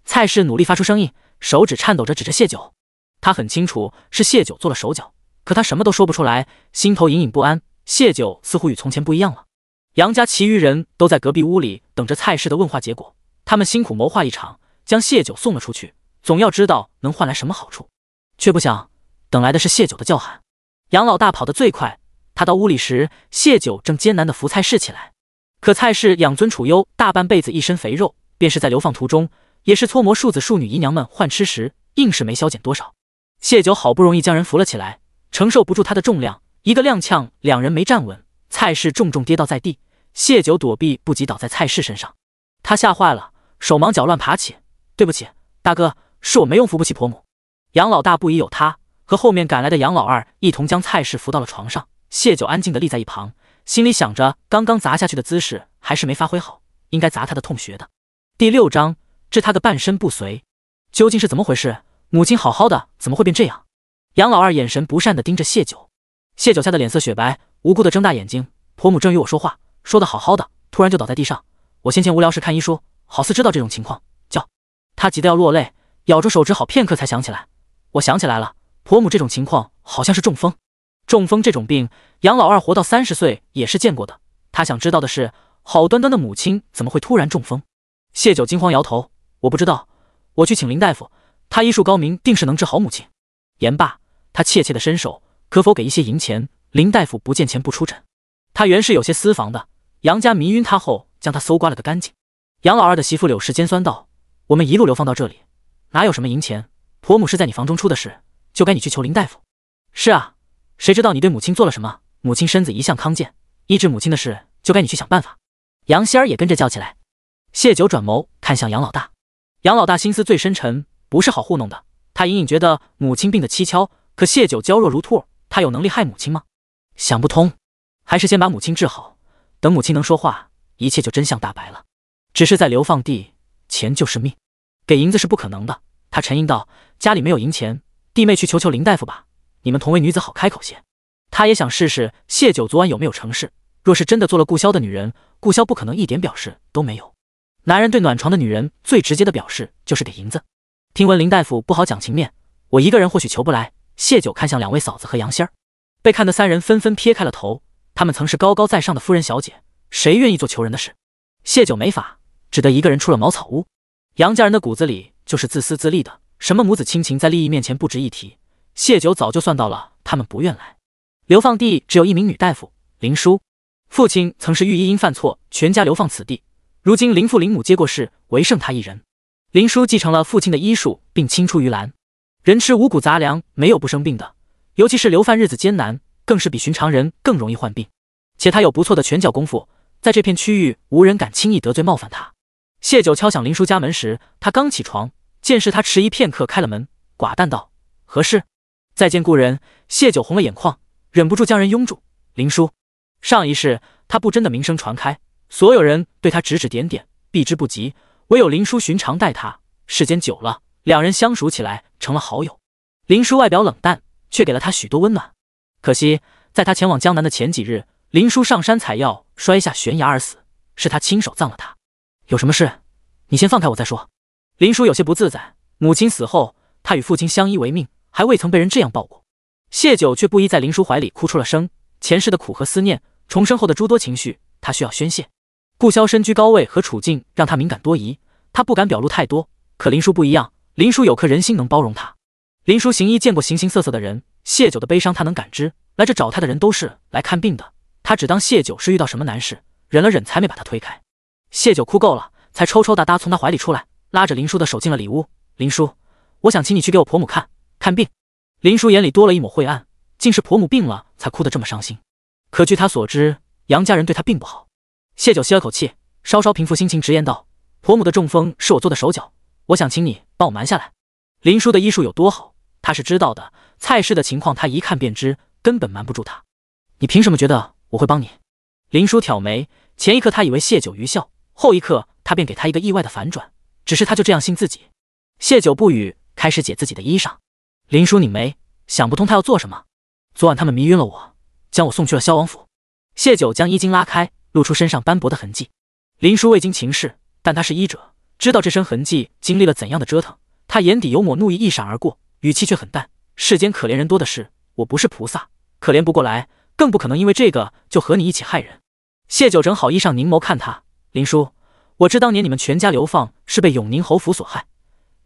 蔡氏努力发出声音，手指颤抖着指着谢九。他很清楚是谢九做了手脚，可他什么都说不出来，心头隐隐不安。谢九似乎与从前不一样了。杨家其余人都在隔壁屋里等着蔡氏的问话结果，他们辛苦谋划一场，将谢九送了出去，总要知道能换来什么好处，却不想等来的是谢九的叫喊。杨老大跑得最快，他到屋里时，谢九正艰难地扶蔡氏起来。可蔡氏养尊处优，大半辈子一身肥肉，便是在流放途中，也是搓磨庶子庶女姨娘们换吃时，硬是没消减多少。谢九好不容易将人扶了起来，承受不住他的重量，一个踉跄，两人没站稳，蔡氏重重跌倒在地。谢九躲避不及倒在蔡氏身上，他吓坏了，手忙脚乱爬起：“对不起，大哥，是我没用扶不起婆母。”杨老大不疑有他，和后面赶来的杨老二一同将蔡氏扶到了床上。谢九安静地立在一旁，心里想着刚刚砸下去的姿势还是没发挥好，应该砸他的痛穴的。第6章，置他个半身不遂。究竟是怎么回事？母亲好好的，怎么会变这样？杨老二眼神不善地盯着谢九，谢九吓得脸色雪白，无辜地睁大眼睛：“婆母正与我说话，说的好好的，突然就倒在地上。我先前无聊时看医书，好似知道这种情况，叫……”他急得要落泪，咬着手指好片刻才想起来：“我想起来了，婆母这种情况好像是中风。中风这种病，杨老二活到30岁也是见过的。他想知道的是，好端端的母亲怎么会突然中风？”谢九惊慌摇头：“我不知道，我去请林大夫，他医术高明，定是能治好母亲。”言罢，他怯怯地伸手：“可否给一些银钱？林大夫不见钱不出诊。”他原是有些私房的，杨家迷晕他后，将他搜刮了个干净。杨老二的媳妇柳氏尖酸道：“我们一路流放到这里，哪有什么银钱？婆母是在你房中出的事，就该你去求林大夫。”“是啊，谁知道你对母亲做了什么？母亲身子一向康健，医治母亲的事就该你去想办法。”杨仙儿也跟着叫起来。谢九转眸看向杨老大，杨老大心思最深沉，不是好糊弄的。他隐隐觉得母亲病得蹊跷，可谢九娇弱如兔，他有能力害母亲吗？想不通，还是先把母亲治好，等母亲能说话，一切就真相大白了。只是在流放地，钱就是命，给银子是不可能的。他沉吟道：“家里没有银钱，弟妹去求求林大夫吧，你们同为女子好开口些。”他也想试试谢九昨晚有没有成事，若是真的做了顾潇的女人，顾潇不可能一点表示都没有。男人对暖床的女人最直接的表示就是给银子。听闻林大夫不好讲情面，我一个人或许求不来。谢九看向两位嫂子和杨仙儿，被看的3人纷纷撇开了头。他们曾是高高在上的夫人小姐，谁愿意做求人的事？谢九没法，只得一个人出了茅草屋。杨家人的骨子里就是自私自利的，什么母子亲情在利益面前不值一提。谢九早就算到了，他们不愿来。流放地只有一名女大夫林叔，父亲曾是御医，因犯错全家流放此地。如今林父林母皆过世，唯剩他一人。林叔继承了父亲的医术，并青出于蓝。人吃五谷杂粮，没有不生病的，尤其是流犯日子艰难，更是比寻常人更容易患病。且他有不错的拳脚功夫，在这片区域无人敢轻易得罪冒犯他。谢九敲响林叔家门时，他刚起床，见是他迟疑片刻开了门，寡淡道：“何事？”再见故人，谢九红了眼眶，忍不住将人拥住。林叔，上一世他不真的名声传开，所有人对他指指点点，避之不及，唯有林叔寻常待他，时间久了，两人相熟起来，成了好友。林叔外表冷淡，却给了他许多温暖。可惜在他前往江南的前几日，林叔上山采药，摔下悬崖而死，是他亲手葬了他。有什么事，你先放开我再说。林叔有些不自在，母亲死后，他与父亲相依为命，还未曾被人这样抱过。谢九却不依在林叔怀里哭出了声，前世的苦和思念，重生后的诸多情绪，他需要宣泄。顾潇身居高位和处境让他敏感多疑，他不敢表露太多。可林叔不一样，林叔有颗人心能包容他。林叔行医见过形形色色的人，谢九的悲伤他能感知，来这找他的人都是来看病的，他只当谢九是遇到什么难事，忍了忍才没把他推开。谢九哭够了，才抽抽搭搭从他怀里出来，拉着林叔的手进了里屋。林叔，我想请你去给我婆母看病。林叔眼里多了一抹晦暗，竟是婆母病了才哭得这么伤心。可据他所知，杨家人对他并不好。谢九吸了口气，稍稍平复心情，直言道：“婆母的中风是我做的手脚，我想请你帮我瞒下来。”林叔的医术有多好，他是知道的，蔡氏的情况他一看便知，根本瞒不住他。你凭什么觉得我会帮你？林叔挑眉，前一刻他以为谢九愚孝，后一刻他便给他一个意外的反转，只是他就这样信自己。谢九不语，开始解自己的衣裳。林叔拧眉，想不通他要做什么。昨晚他们迷晕了我，将我送去了萧王府。谢九将衣襟拉开，露出身上斑驳的痕迹。林叔未经情事，但他是医者，知道这身痕迹经历了怎样的折腾。他眼底有抹怒意一闪而过，语气却很淡：世间可怜人多的是，我不是菩萨，可怜不过来，更不可能因为这个就和你一起害人。谢九正好衣上凝眸看他：林叔，我知当年你们全家流放是被永宁侯府所害，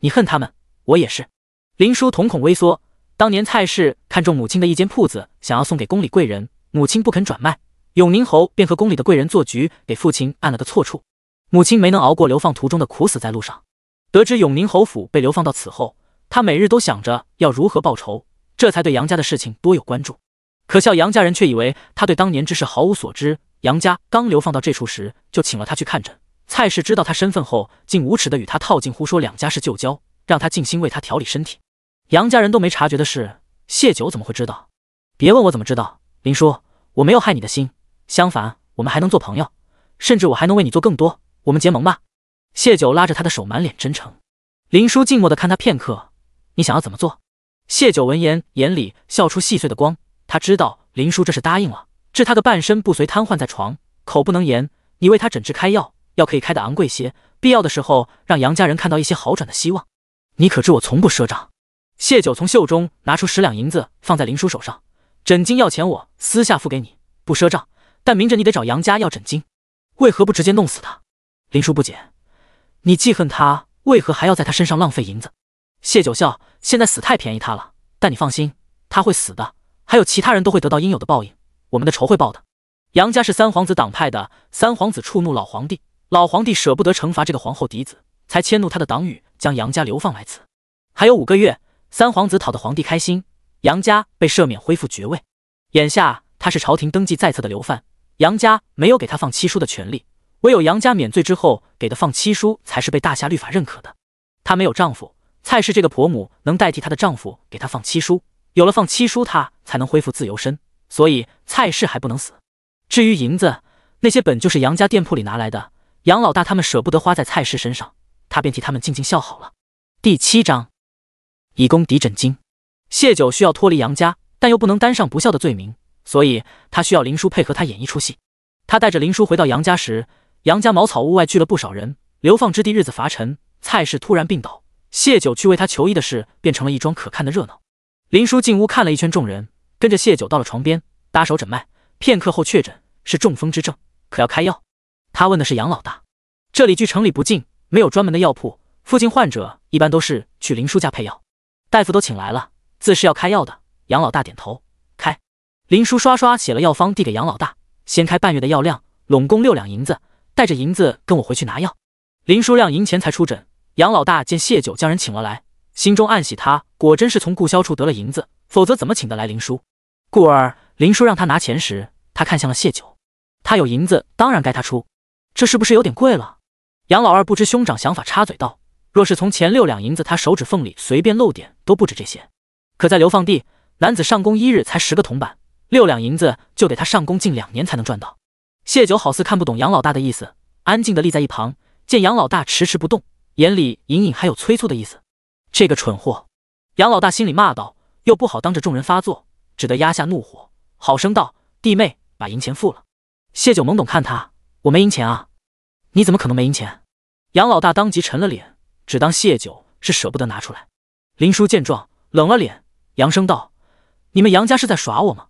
你恨他们，我也是。林叔瞳孔微缩，当年蔡氏看中母亲的一间铺子，想要送给宫里贵人，母亲不肯转卖，永宁侯便和宫里的贵人做局，给父亲按了个错处，母亲没能熬过流放途中的苦死在路上。得知永宁侯府被流放到此后，他每日都想着要如何报仇，这才对杨家的事情多有关注。可笑杨家人却以为他对当年之事毫无所知。杨家刚流放到这处时，就请了他去看诊。蔡氏知道他身份后，竟无耻地与他套近乎，说两家是旧交，让他静心为他调理身体。杨家人都没察觉的事，谢九怎么会知道？别问我怎么知道，林叔，我没有害你的心，相反，我们还能做朋友，甚至我还能为你做更多，我们结盟吧。谢九拉着他的手，满脸真诚。林叔静默地看他片刻，你想要怎么做？谢九闻言，眼里笑出细碎的光，他知道林叔这是答应了，治他个半身不遂瘫痪在床，口不能言。你为他诊治开药，药可以开得昂贵些，必要的时候让杨家人看到一些好转的希望。你可知我从不赊账？谢九从袖中拿出10两银子放在林叔手上，诊金要钱我私下付给你，不赊账，但明着你得找杨家要诊金。为何不直接弄死他？林叔不解，你记恨他，为何还要在他身上浪费银子？谢九笑，现在死太便宜他了，但你放心，他会死的，还有其他人都会得到应有的报应，我们的仇会报的。杨家是三皇子党派的，三皇子触怒老皇帝，老皇帝舍不得惩罚这个皇后嫡子，才迁怒他的党羽，将杨家流放来此。还有5个月，三皇子讨得皇帝开心，杨家被赦免恢复爵位。眼下他是朝廷登记在册的流犯，杨家没有给他放七书的权利，唯有杨家免罪之后给的放七书才是被大夏律法认可的。她没有丈夫，蔡氏这个婆母能代替她的丈夫给她放七书，有了放七书，她才能恢复自由身，所以蔡氏还不能死。至于银子，那些本就是杨家店铺里拿来的，杨老大他们舍不得花在蔡氏身上，他便替他们静静孝好了。第7章，以功抵枕巾。谢九需要脱离杨家，但又不能担上不孝的罪名，所以他需要林叔配合他演一出戏。他带着林叔回到杨家时，杨家茅草屋外聚了不少人，流放之地日子乏陈，蔡氏突然病倒，谢九去为他求医的事变成了一桩可看的热闹。林叔进屋看了一圈众人，跟着谢九到了床边，搭手诊脉，片刻后确诊是中风之症，可要开药。他问的是杨老大，这里距城里不近，没有专门的药铺，附近患者一般都是去林叔家配药。大夫都请来了，自是要开药的。杨老大点头，开。林叔刷刷写了药方递给杨老大，先开半月的药量，拢共6两银子，带着银子跟我回去拿药。林叔亮银钱才出诊。杨老大见谢九将人请了来，心中暗喜，他果真是从顾销处得了银子，否则怎么请得来林叔？故而林叔让他拿钱时，他看向了谢九，他有银子，当然该他出，这是不是有点贵了？杨老二不知兄长想法，插嘴道：若是从前6两银子，他手指缝里随便漏点都不止这些。可在流放地，男子上工1日才10个铜板，6两银子就得他上工近2年才能赚到。谢九好似看不懂杨老大的意思，安静地立在一旁，见杨老大迟迟不动，眼里隐隐还有催促的意思。这个蠢货！杨老大心里骂道，又不好当着众人发作，只得压下怒火，好声道：弟妹，把银钱付了。谢九懵懂看他，我没银钱啊。你怎么可能没银钱？杨老大当即沉了脸，只当谢九是舍不得拿出来。林叔见状冷了脸，扬声道：你们杨家是在耍我吗？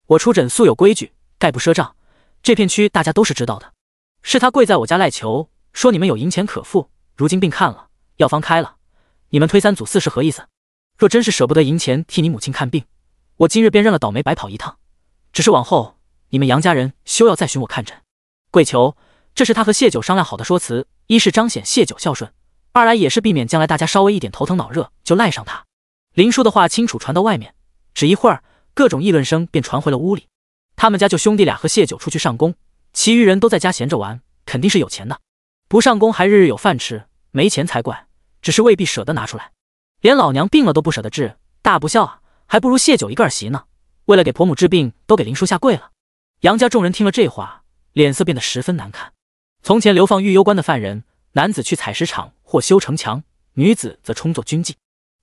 我出诊素有规矩，概不赊账，这片区大家都是知道的。是他跪在我家赖求，说你们有银钱可付，如今病看了，药方开了，你们推3阻4是何意思？若真是舍不得银钱替你母亲看病，我今日便认了倒霉，白跑一趟。只是往后你们杨家人休要再寻我看诊。跪求，这是他和谢九商量好的说辞，一是彰显谢九孝顺，二来也是避免将来大家稍微一点头疼脑热就赖上他。林叔的话清楚传到外面，只一会儿，各种议论声便传回了屋里。他们家就兄弟俩和谢九出去上工，其余人都在家闲着玩，肯定是有钱的，不上工还日日有饭吃，没钱才怪，只是未必舍得拿出来。连老娘病了都不舍得治，大不孝啊，还不如谢九一个儿媳呢。为了给婆母治病，都给林叔下跪了。杨家众人听了这话，脸色变得十分难看。从前流放狱攸关的犯人，男子去采石场或修城墙，女子则充作军妓。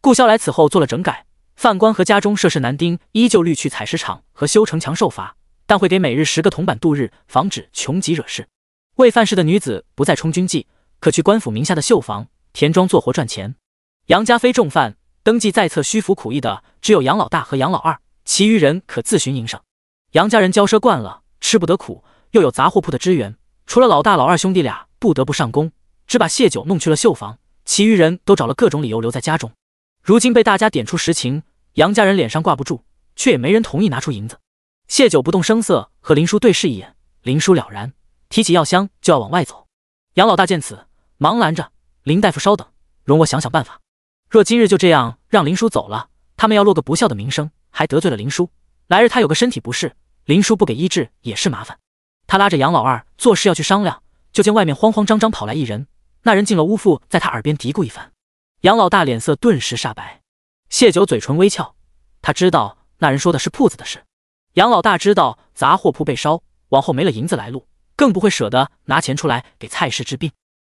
顾萧来此后做了整改，范官和家中涉事男丁依旧律去采石场和修城墙受罚，但会给每日10个铜板度日，防止穷急惹事。未犯事的女子不再充军纪，可去官府名下的绣坊、田庄做活赚钱。杨家非重犯，登记在册需服苦役的只有杨老大和杨老二，其余人可自寻营生。杨家人骄奢惯了，吃不得苦，又有杂货铺的支援，除了老大老二兄弟俩不得不上工，只把谢九弄去了绣坊，其余人都找了各种理由留在家中。如今被大家点出实情，杨家人脸上挂不住，却也没人同意拿出银子。谢九不动声色和林叔对视一眼，林叔了然，提起药箱就要往外走。杨老大见此，忙拦着林大夫稍等，容我想想办法。若今日就这样让林叔走了，他们要落个不孝的名声，还得罪了林叔，来日他有个身体不适，林叔不给医治也是麻烦。他拉着杨老二做事要去商量，就见外面慌慌张张跑来一人，那人进了屋妇，在他耳边嘀咕一番。杨老大脸色顿时煞白，谢九嘴唇微翘，他知道那人说的是铺子的事。杨老大知道杂货铺被烧，往后没了银子来路，更不会舍得拿钱出来给蔡氏治病。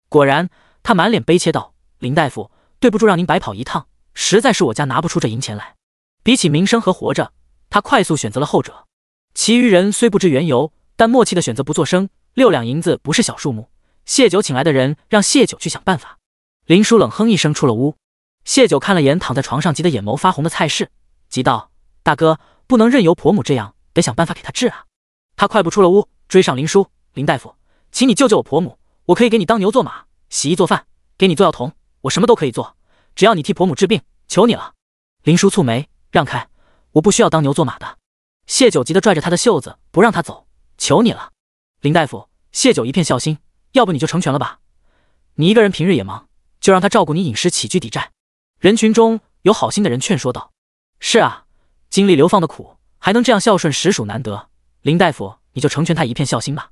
果然，他满脸悲切道：“林大夫，对不住让您白跑一趟，实在是我家拿不出这银钱来。”比起名声和活着，他快速选择了后者。其余人虽不知缘由，但默契的选择不作声。6两银子不是小数目，谢九请来的人让谢九去想办法。林叔冷哼一声出了屋。谢九看了眼躺在床上急得眼眸发红的蔡氏，急道：“大哥，不能任由婆母这样，得想办法给她治啊！”他快步出了屋，追上林叔：“林大夫，请你救救我婆母，我可以给你当牛做马，洗衣做饭，给你做药童，我什么都可以做，只要你替婆母治病，求你了。”林叔蹙眉：“让开，我不需要当牛做马的。”谢九急得拽着他的袖子不让他走：“求你了，林大夫，谢九一片孝心，要不你就成全了吧？你一个人平日也忙，就让他照顾你饮食起居抵债。”人群中有好心的人劝说道：“是啊，经历流放的苦，还能这样孝顺，实属难得。林大夫，你就成全他一片孝心吧。”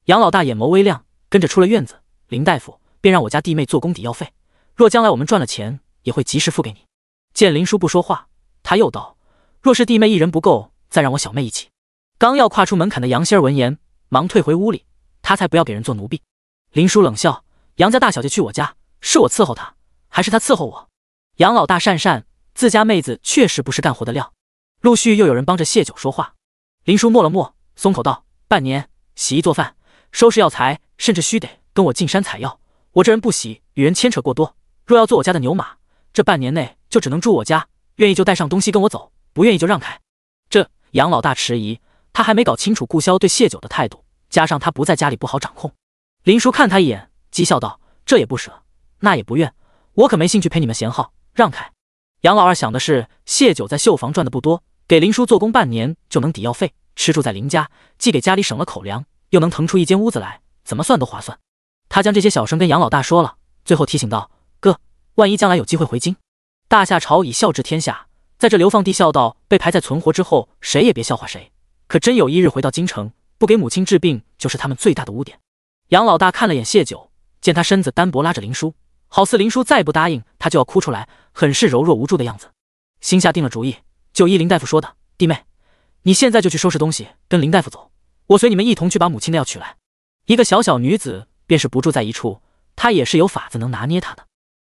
杨老大眼眸微亮，跟着出了院子。林大夫便让我家弟妹做工抵药费，若将来我们赚了钱，也会及时付给你。见林叔不说话，他又道：“若是弟妹一人不够，再让我小妹一起。”刚要跨出门槛的杨仙儿闻言，忙退回屋里，他才不要给人做奴婢。林叔冷笑：“杨家大小姐去我家，是我伺候她，还是她伺候我？”杨老大讪讪，自家妹子确实不是干活的料。陆续又有人帮着谢九说话。林叔默了默，松口道：“半年洗衣做饭，收拾药材，甚至须得跟我进山采药。我这人不喜与人牵扯过多，若要做我家的牛马，这半年内就只能住我家，愿意就带上东西跟我走，不愿意就让开。”这杨老大迟疑，他还没搞清楚顾潇对谢九的态度，加上他不在家里不好掌控。林叔看他一眼，讥笑道：“这也不舍，那也不愿，我可没兴趣陪你们闲耗，让开。”杨老二想的是谢九在绣坊赚的不多，给林叔做工半年就能抵药费，吃住在林家，既给家里省了口粮，又能腾出一间屋子来，怎么算都划算。他将这些小声跟杨老大说了，最后提醒道：“哥，万一将来有机会回京，大夏朝以孝治天下，在这流放地孝道被排在存活之后，谁也别笑话谁。可真有一日回到京城，不给母亲治病，就是他们最大的污点。”杨老大看了眼谢九，见他身子单薄，拉着林叔，好似林叔再不答应他就要哭出来，很是柔弱无助的样子。心下定了主意，就依林大夫说的：“弟妹，你现在就去收拾东西，跟林大夫走，我随你们一同去把母亲的药取来。”一个小小女子便是不住在一处，她也是有法子能拿捏她的。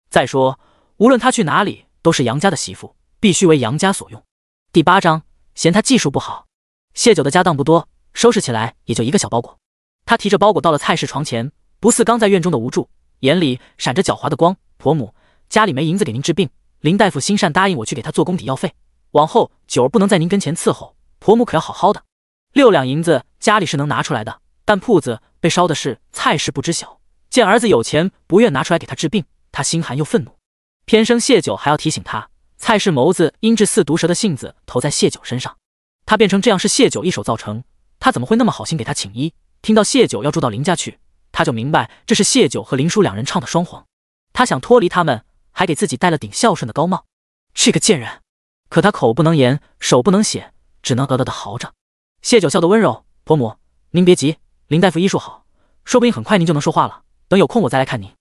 再说，无论她去哪里，都是杨家的媳妇，必须为杨家所用。第8章，嫌她技术不好。谢九的家当不多，收拾起来也就一个小包裹。他提着包裹到了蔡氏床前，不似刚在院中的无助，眼里闪着狡猾的光：“婆母，家里没银子给您治病，林大夫心善答应我去给他做工抵药费，往后九儿不能在您跟前伺候，婆母可要好好的。6两银子家里是能拿出来的，但铺子被烧的事蔡氏不知晓，见儿子有钱不愿拿出来给他治病，他心寒又愤怒。偏生谢九还要提醒他，蔡氏眸子因这似毒蛇的性子投在谢九身上，他变成这样是谢九一手造成，他怎么会那么好心给他请医？听到谢九要住到林家去，他就明白这是谢九和林叔2人唱的双簧。他想脱离他们，还给自己戴了顶孝顺的高帽。这个贱人！可他口不能言，手不能写，只能嘚嘚的嚎着。谢九笑得温柔：“婆母，您别急，林大夫医术好，说不定很快您就能说话了。等有空我再来看您。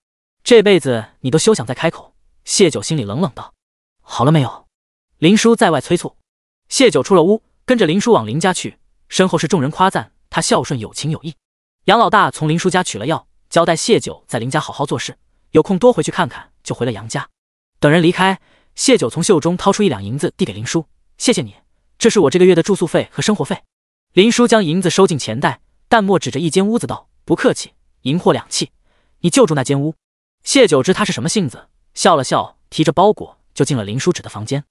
这辈子你都休想再开口。”谢九心里冷冷道：“好了没有？”林叔在外催促。谢九出了屋，跟着林叔往林家去，身后是众人夸赞他孝顺有情有义。杨老大从林叔家取了药，交代谢九在林家好好做事，有空多回去看看，就回了杨家。等人离开，谢九从袖中掏出1两银子递给林叔，谢谢你，这是我这个月的住宿费和生活费。林叔将银子收进钱袋，淡漠指着一间屋子道：不客气，银货2器，你就住那间屋。谢九知他是什么性子，笑了笑，提着包裹就进了林叔指的房间。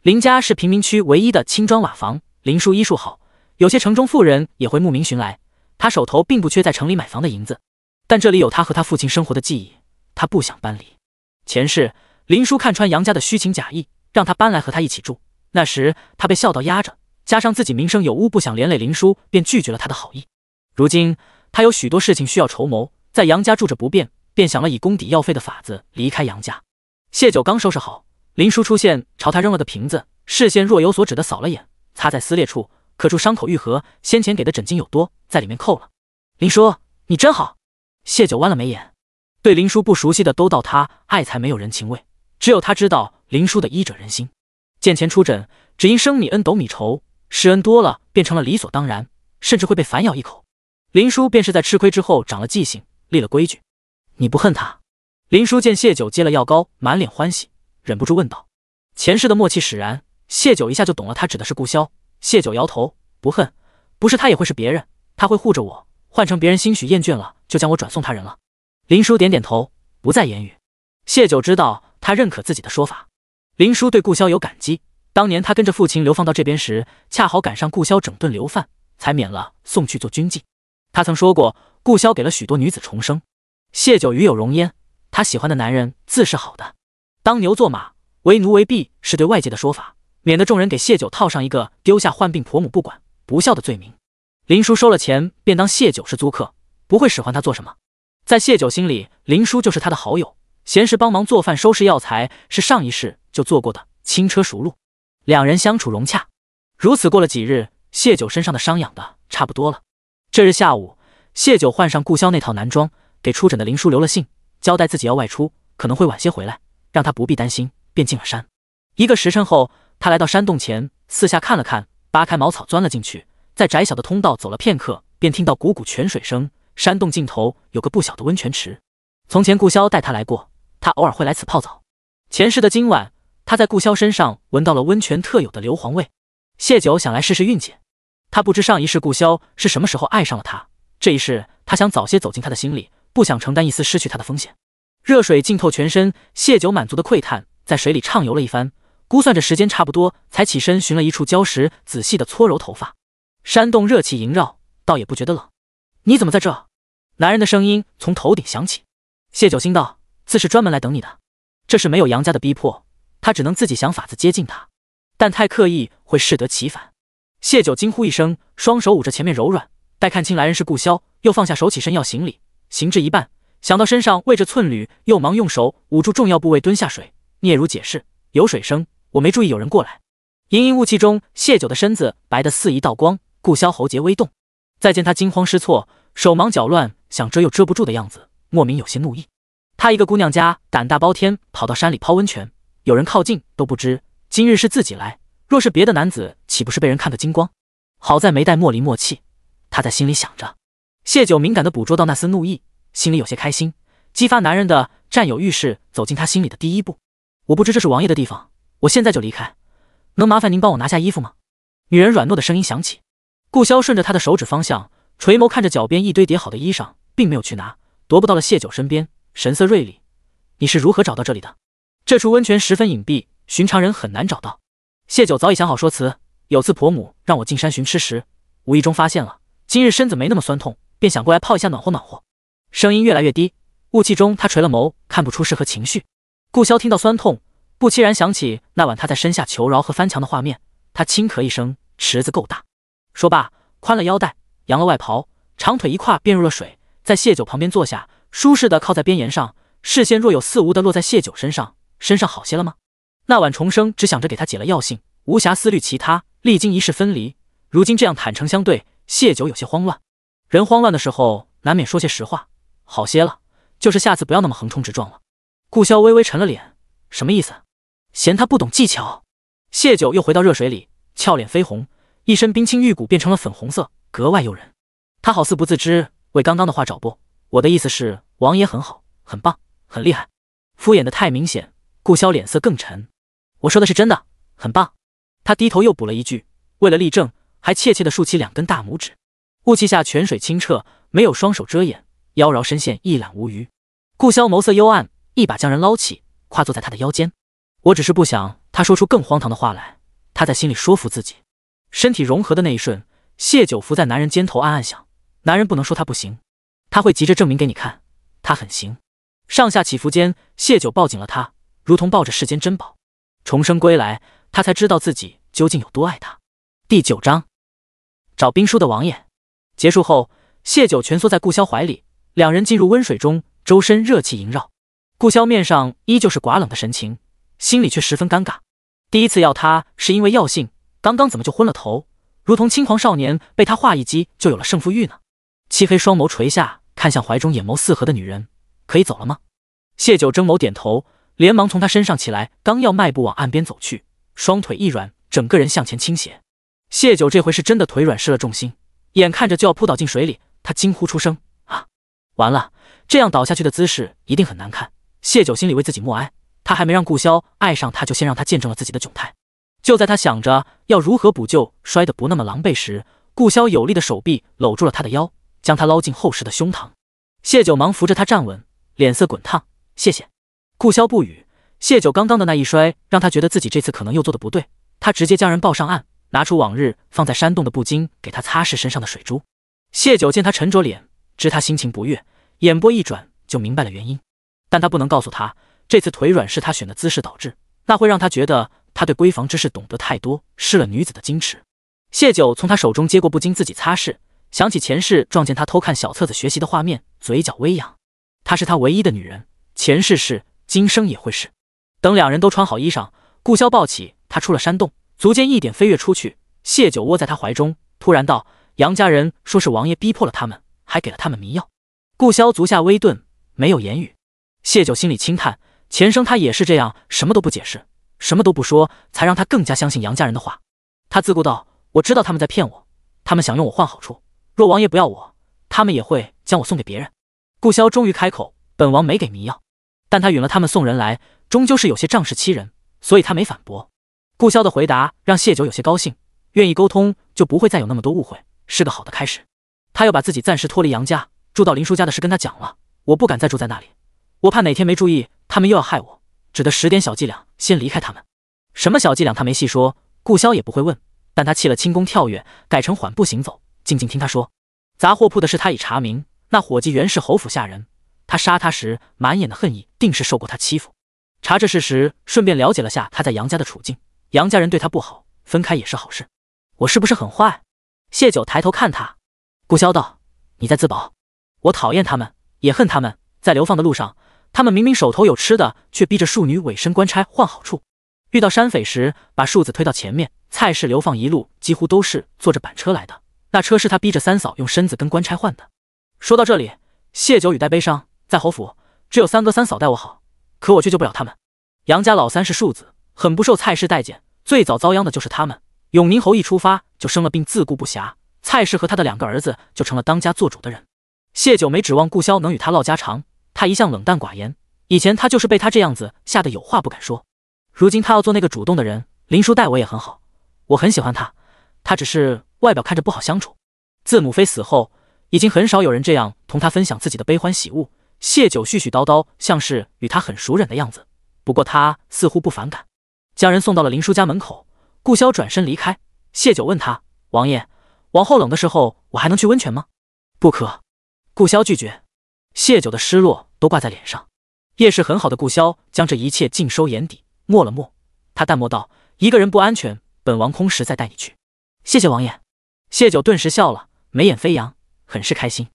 林家是贫民区唯一的青砖瓦房，林叔医术好，有些城中妇人也会慕名寻来，他手头并不缺在城里买房的银子，但这里有他和他父亲生活的记忆，他不想搬离。前世林叔看穿杨家的虚情假意，让他搬来和他一起住，那时他被孝道压着，加上自己名声有污，不想连累林叔，便拒绝了他的好意。如今他有许多事情需要筹谋，在杨家住着不便，便想了以功抵药费的法子离开杨家。谢九刚收拾好，林叔出现，朝他扔了个瓶子，视线若有所指的扫了眼，擦在撕裂处，可处伤口愈合，先前给的枕巾有多，在里面扣了。林叔，你真好。谢九弯了眉眼，对林叔不熟悉的都道他爱才没有人情味，只有他知道林叔的医者仁心。见钱出诊，只因生米恩斗米仇，施恩多了便成了理所当然，甚至会被反咬一口。林叔便是在吃亏之后长了记性，立了规矩。你不恨他？林叔见谢九接了药膏，满脸欢喜，忍不住问道。前世的默契使然，谢九一下就懂了，他指的是顾潇。谢九摇头，不恨，不是他也会是别人，他会护着我，换成别人兴许厌倦了，就将我转送他人了。林叔点点头，不再言语。谢九知道他认可自己的说法。林叔对顾潇有感激，当年他跟着父亲流放到这边时，恰好赶上顾潇整顿流犯，才免了送去做军妓。他曾说过，顾潇给了许多女子重生。谢九与有容焉，他喜欢的男人自是好的。当牛做马，为奴为婢是对外界的说法，免得众人给谢九套上一个丢下患病婆母不管不孝的罪名。林叔收了钱，便当谢九是租客，不会使唤他做什么。在谢九心里，林叔就是他的好友，闲时帮忙做饭收拾药材，是上一世就做过的，轻车熟路。两人相处融洽。如此过了几日，谢九身上的伤养的差不多了。这日下午，谢九换上顾潇那套男装，给出诊的林叔留了信，交代自己要外出，可能会晚些回来，让他不必担心，便进了山。1个时辰后，他来到山洞前，四下看了看，扒开茅草钻了进去，在窄小的通道走了片刻，便听到汩汩泉水声。山洞尽头有个不小的温泉池，从前顾潇带他来过，他偶尔会来此泡澡。前世的今晚，他在顾潇身上闻到了温泉特有的硫磺味。谢九想来试试运气，他不知上一世顾潇是什么时候爱上了他，这一世他想早些走进他的心里，不想承担一丝失去他的风险。热水浸透全身，谢九满足的喟叹，在水里畅游了一番，估算着时间差不多，才起身寻了一处礁石，仔细的搓揉头发。山洞热气萦绕，倒也不觉得冷。你怎么在这？男人的声音从头顶响起。谢九心道，自是专门来等你的。这是没有杨家的逼迫，他只能自己想法子接近他，但太刻意会适得其反。谢九惊呼一声，双手捂着前面柔软，待看清来人是顾潇，又放下手起身要行礼，行至一半，想到身上为着寸缕，又忙用手捂住重要部位蹲下水。嗫嚅解释，有水声，我没注意有人过来。隐隐雾气中，谢九的身子白得似一道光，顾潇喉结微动，再见他惊慌失措，手忙脚乱，想遮又遮不住的样子，莫名有些怒意。他一个姑娘家，胆大包天，跑到山里泡温泉，有人靠近都不知，今日是自己来，若是别的男子，岂不是被人看得精光？好在没带墨离墨气，他在心里想着。谢九敏感地捕捉到那丝怒意，心里有些开心，激发男人的占有欲势走进他心里的第一步。我不知这是王爷的地方，我现在就离开，能麻烦您帮我拿下衣服吗？女人软糯的声音响起。顾潇顺着他的手指方向，垂眸看着脚边一堆叠好的衣裳，并没有去拿，踱步到了谢九身边，神色锐利。你是如何找到这里的？这处温泉十分隐蔽，寻常人很难找到。谢九早已想好说辞，有次婆母让我进山寻吃时，无意中发现了，今日身子没那么酸痛，便想过来泡一下暖和暖和。声音越来越低，雾气中他垂了眸，看不出是何情绪。顾潇听到酸痛，不期然想起那晚他在身下求饶和翻墙的画面，他轻咳一声，池子够大。说罢，宽了腰带，扬了外袍，长腿一跨便入了水，在谢九旁边坐下，舒适的靠在边沿上，视线若有似无的落在谢九身上。身上好些了吗？那晚重生只想着给他解了药性，无暇思虑其他，历经一世分离，如今这样坦诚相对，谢九有些慌乱。人慌乱的时候难免说些实话，好些了，就是下次不要那么横冲直撞了。顾潇微微沉了脸，什么意思？嫌他不懂技巧？谢九又回到热水里，俏脸绯红，一身冰清玉骨变成了粉红色，格外诱人。他好似不自知，为刚刚的话找不，我的意思是王爷很好，很棒，很厉害。敷衍的太明显，顾潇脸色更沉。我说的是真的，很棒。他低头又补了一句，为了立正，还怯怯地竖起2根大拇指。雾气下泉水清澈，没有双手遮掩，妖娆深陷，一览无余。顾萧眸色幽暗，一把将人捞起，跨坐在他的腰间。我只是不想他说出更荒唐的话来，他在心里说服自己。身体融合的那一瞬，谢九伏在男人肩头暗暗想，男人不能说他不行，他会急着证明给你看，他很行。上下起伏间，谢九抱紧了他，如同抱着世间珍宝。重生归来，他才知道自己究竟有多爱他。第9章，找兵书的王爷。结束后，谢九蜷缩在顾萧怀里，两人进入温水中，周身热气萦绕。顾萧面上依旧是寡冷的神情，心里却十分尴尬。第一次要他是因为药性，刚刚怎么就昏了头，如同轻狂少年被他话一击就有了胜负欲呢？漆黑双眸垂下，看向怀中眼眸四合的女人，可以走了吗？谢九睁眸点头，连忙从他身上起来，刚要迈步往岸边走去，双腿一软，整个人向前倾斜。谢九这回是真的腿软失了重心，眼看着就要扑倒进水里，他惊呼出声：啊！完了，这样倒下去的姿势一定很难看。谢九心里为自己默哀，他还没让顾萧爱上他，就先让他见证了自己的窘态。就在他想着要如何补救摔得不那么狼狈时，顾萧有力的手臂搂住了他的腰，将他捞进厚实的胸膛。谢九忙扶着他站稳，脸色滚烫：谢谢。顾萧不语。谢九刚刚的那一摔让他觉得自己这次可能又做的不对，他直接将人抱上岸，拿出往日放在山洞的布巾给他擦拭身上的水珠。谢九见他沉着脸，知他心情不悦，眼波一转就明白了原因，但他不能告诉他这次腿软是他选的姿势导致，那会让他觉得他对闺房之事懂得太多，失了女子的矜持。谢九从他手中接过布巾自己擦拭，想起前世撞见他偷看小册子学习的画面，嘴角微扬。她是他唯一的女人，前世是，今生也会是。等两人都穿好衣裳，顾萧抱起他出了山洞，足尖一点飞跃出去。谢九窝在他怀中，突然道：杨家人说是王爷逼迫了他们，还给了他们迷药。顾萧足下微顿，没有言语。谢九心里轻叹，前生他也是这样，什么都不解释，什么都不说，才让他更加相信杨家人的话。他自顾道：我知道他们在骗我，他们想用我换好处，若王爷不要我，他们也会将我送给别人。顾萧终于开口：本王没给迷药，但他允了他们送人来，终究是有些仗势欺人，所以他没反驳。顾萧的回答让谢九有些高兴，愿意沟通就不会再有那么多误会，是个好的开始。他又把自己暂时脱离杨家，住到林叔家的事跟他讲了，我不敢再住在那里，我怕哪天没注意，他们又要害我，只得使点小伎俩先离开他们。什么小伎俩他没细说，顾萧也不会问，但他弃了轻功跳跃，改成缓步行走，静静听他说。杂货铺的事他已查明，那伙计原是侯府下人，他杀他时满眼的恨意，定是受过他欺负。查这事时，顺便了解了下他在杨家的处境，杨家人对他不好，分开也是好事。我是不是很坏？谢九抬头看他。顾萧道：你在自保。我讨厌他们，也恨他们，在流放的路上，他们明明手头有吃的，却逼着庶女委身官差换好处。遇到山匪时，把庶子推到前面，蔡氏流放一路几乎都是坐着板车来的，那车是他逼着三嫂用身子跟官差换的。说到这里，谢九语带悲伤，在侯府只有三哥三嫂待我好，可我却救不了他们。杨家老三是庶子，很不受蔡氏待见，最早遭殃的就是他们。永宁侯一出发就生了病，自顾不暇，蔡氏和他的2个儿子就成了当家做主的人。谢九没指望顾萧能与他唠家常，他一向冷淡寡言，以前他就是被他这样子吓得有话不敢说。如今他要做那个主动的人，林叔待我也很好，我很喜欢他，他只是外表看着不好相处。自母妃死后，已经很少有人这样同他分享自己的悲欢喜恶，谢九絮絮叨叨，像是与他很熟稔的样子，不过他似乎不反感。将人送到了林叔家门口，顾萧转身离开。谢九问他：王爷，往后冷的时候我还能去温泉吗？不可。顾萧拒绝。谢九的失落都挂在脸上。夜势很好的顾萧将这一切尽收眼底，默了默，他淡漠道：一个人不安全，本王空时再带你去。谢谢王爷。谢九顿时笑了，眉眼飞扬，很是开心。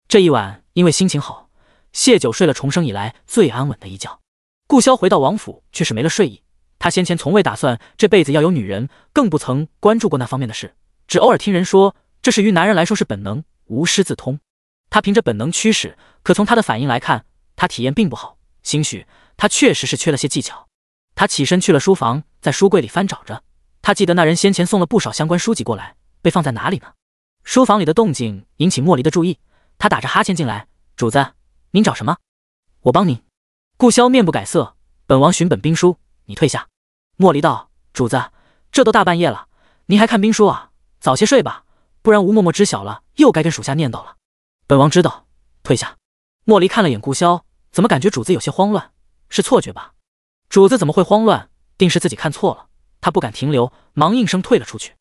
这一晚因为心情好，谢九睡了重生以来最安稳的一觉。顾萧回到王府却是没了睡意，他先前从未打算这辈子要有女人，更不曾关注过那方面的事，只偶尔听人说，这是于男人来说是本能，无师自通。他凭着本能驱使，可从他的反应来看，他体验并不好，兴许他确实是缺了些技巧。他起身去了书房，在书柜里翻找着，他记得那人先前送了不少相关书籍过来，被放在哪里呢？书房里的动静引起莫离的注意，他打着哈欠进来：主子，您找什么？我帮您。顾萧面不改色：本王寻本兵书，你退下。莫离道：“主子，这都大半夜了，您还看兵书啊？早些睡吧，不然吴嬷嬷知晓了，又该跟属下念叨了。”本王知道，退下。莫离看了眼顾萧，怎么感觉主子有些慌乱？是错觉吧？主子怎么会慌乱？定是自己看错了。他不敢停留，忙应声退了出去。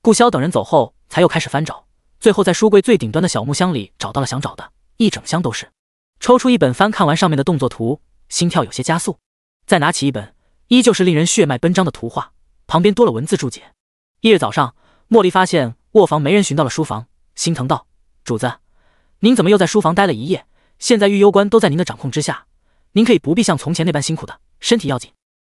顾萧等人走后，才又开始翻找，最后在书柜最顶端的小木箱里找到了想找的，一整箱都是。抽出一本，翻看完上面的动作图，心跳有些加速。再拿起一本，依旧是令人血脉奔张的图画，旁边多了文字注解。翌日早上，莫离发现卧房没人，寻到了书房，心疼道：“主子，您怎么又在书房待了一夜？现在御幽关都在您的掌控之下，您可以不必像从前那般辛苦的，身体要紧。”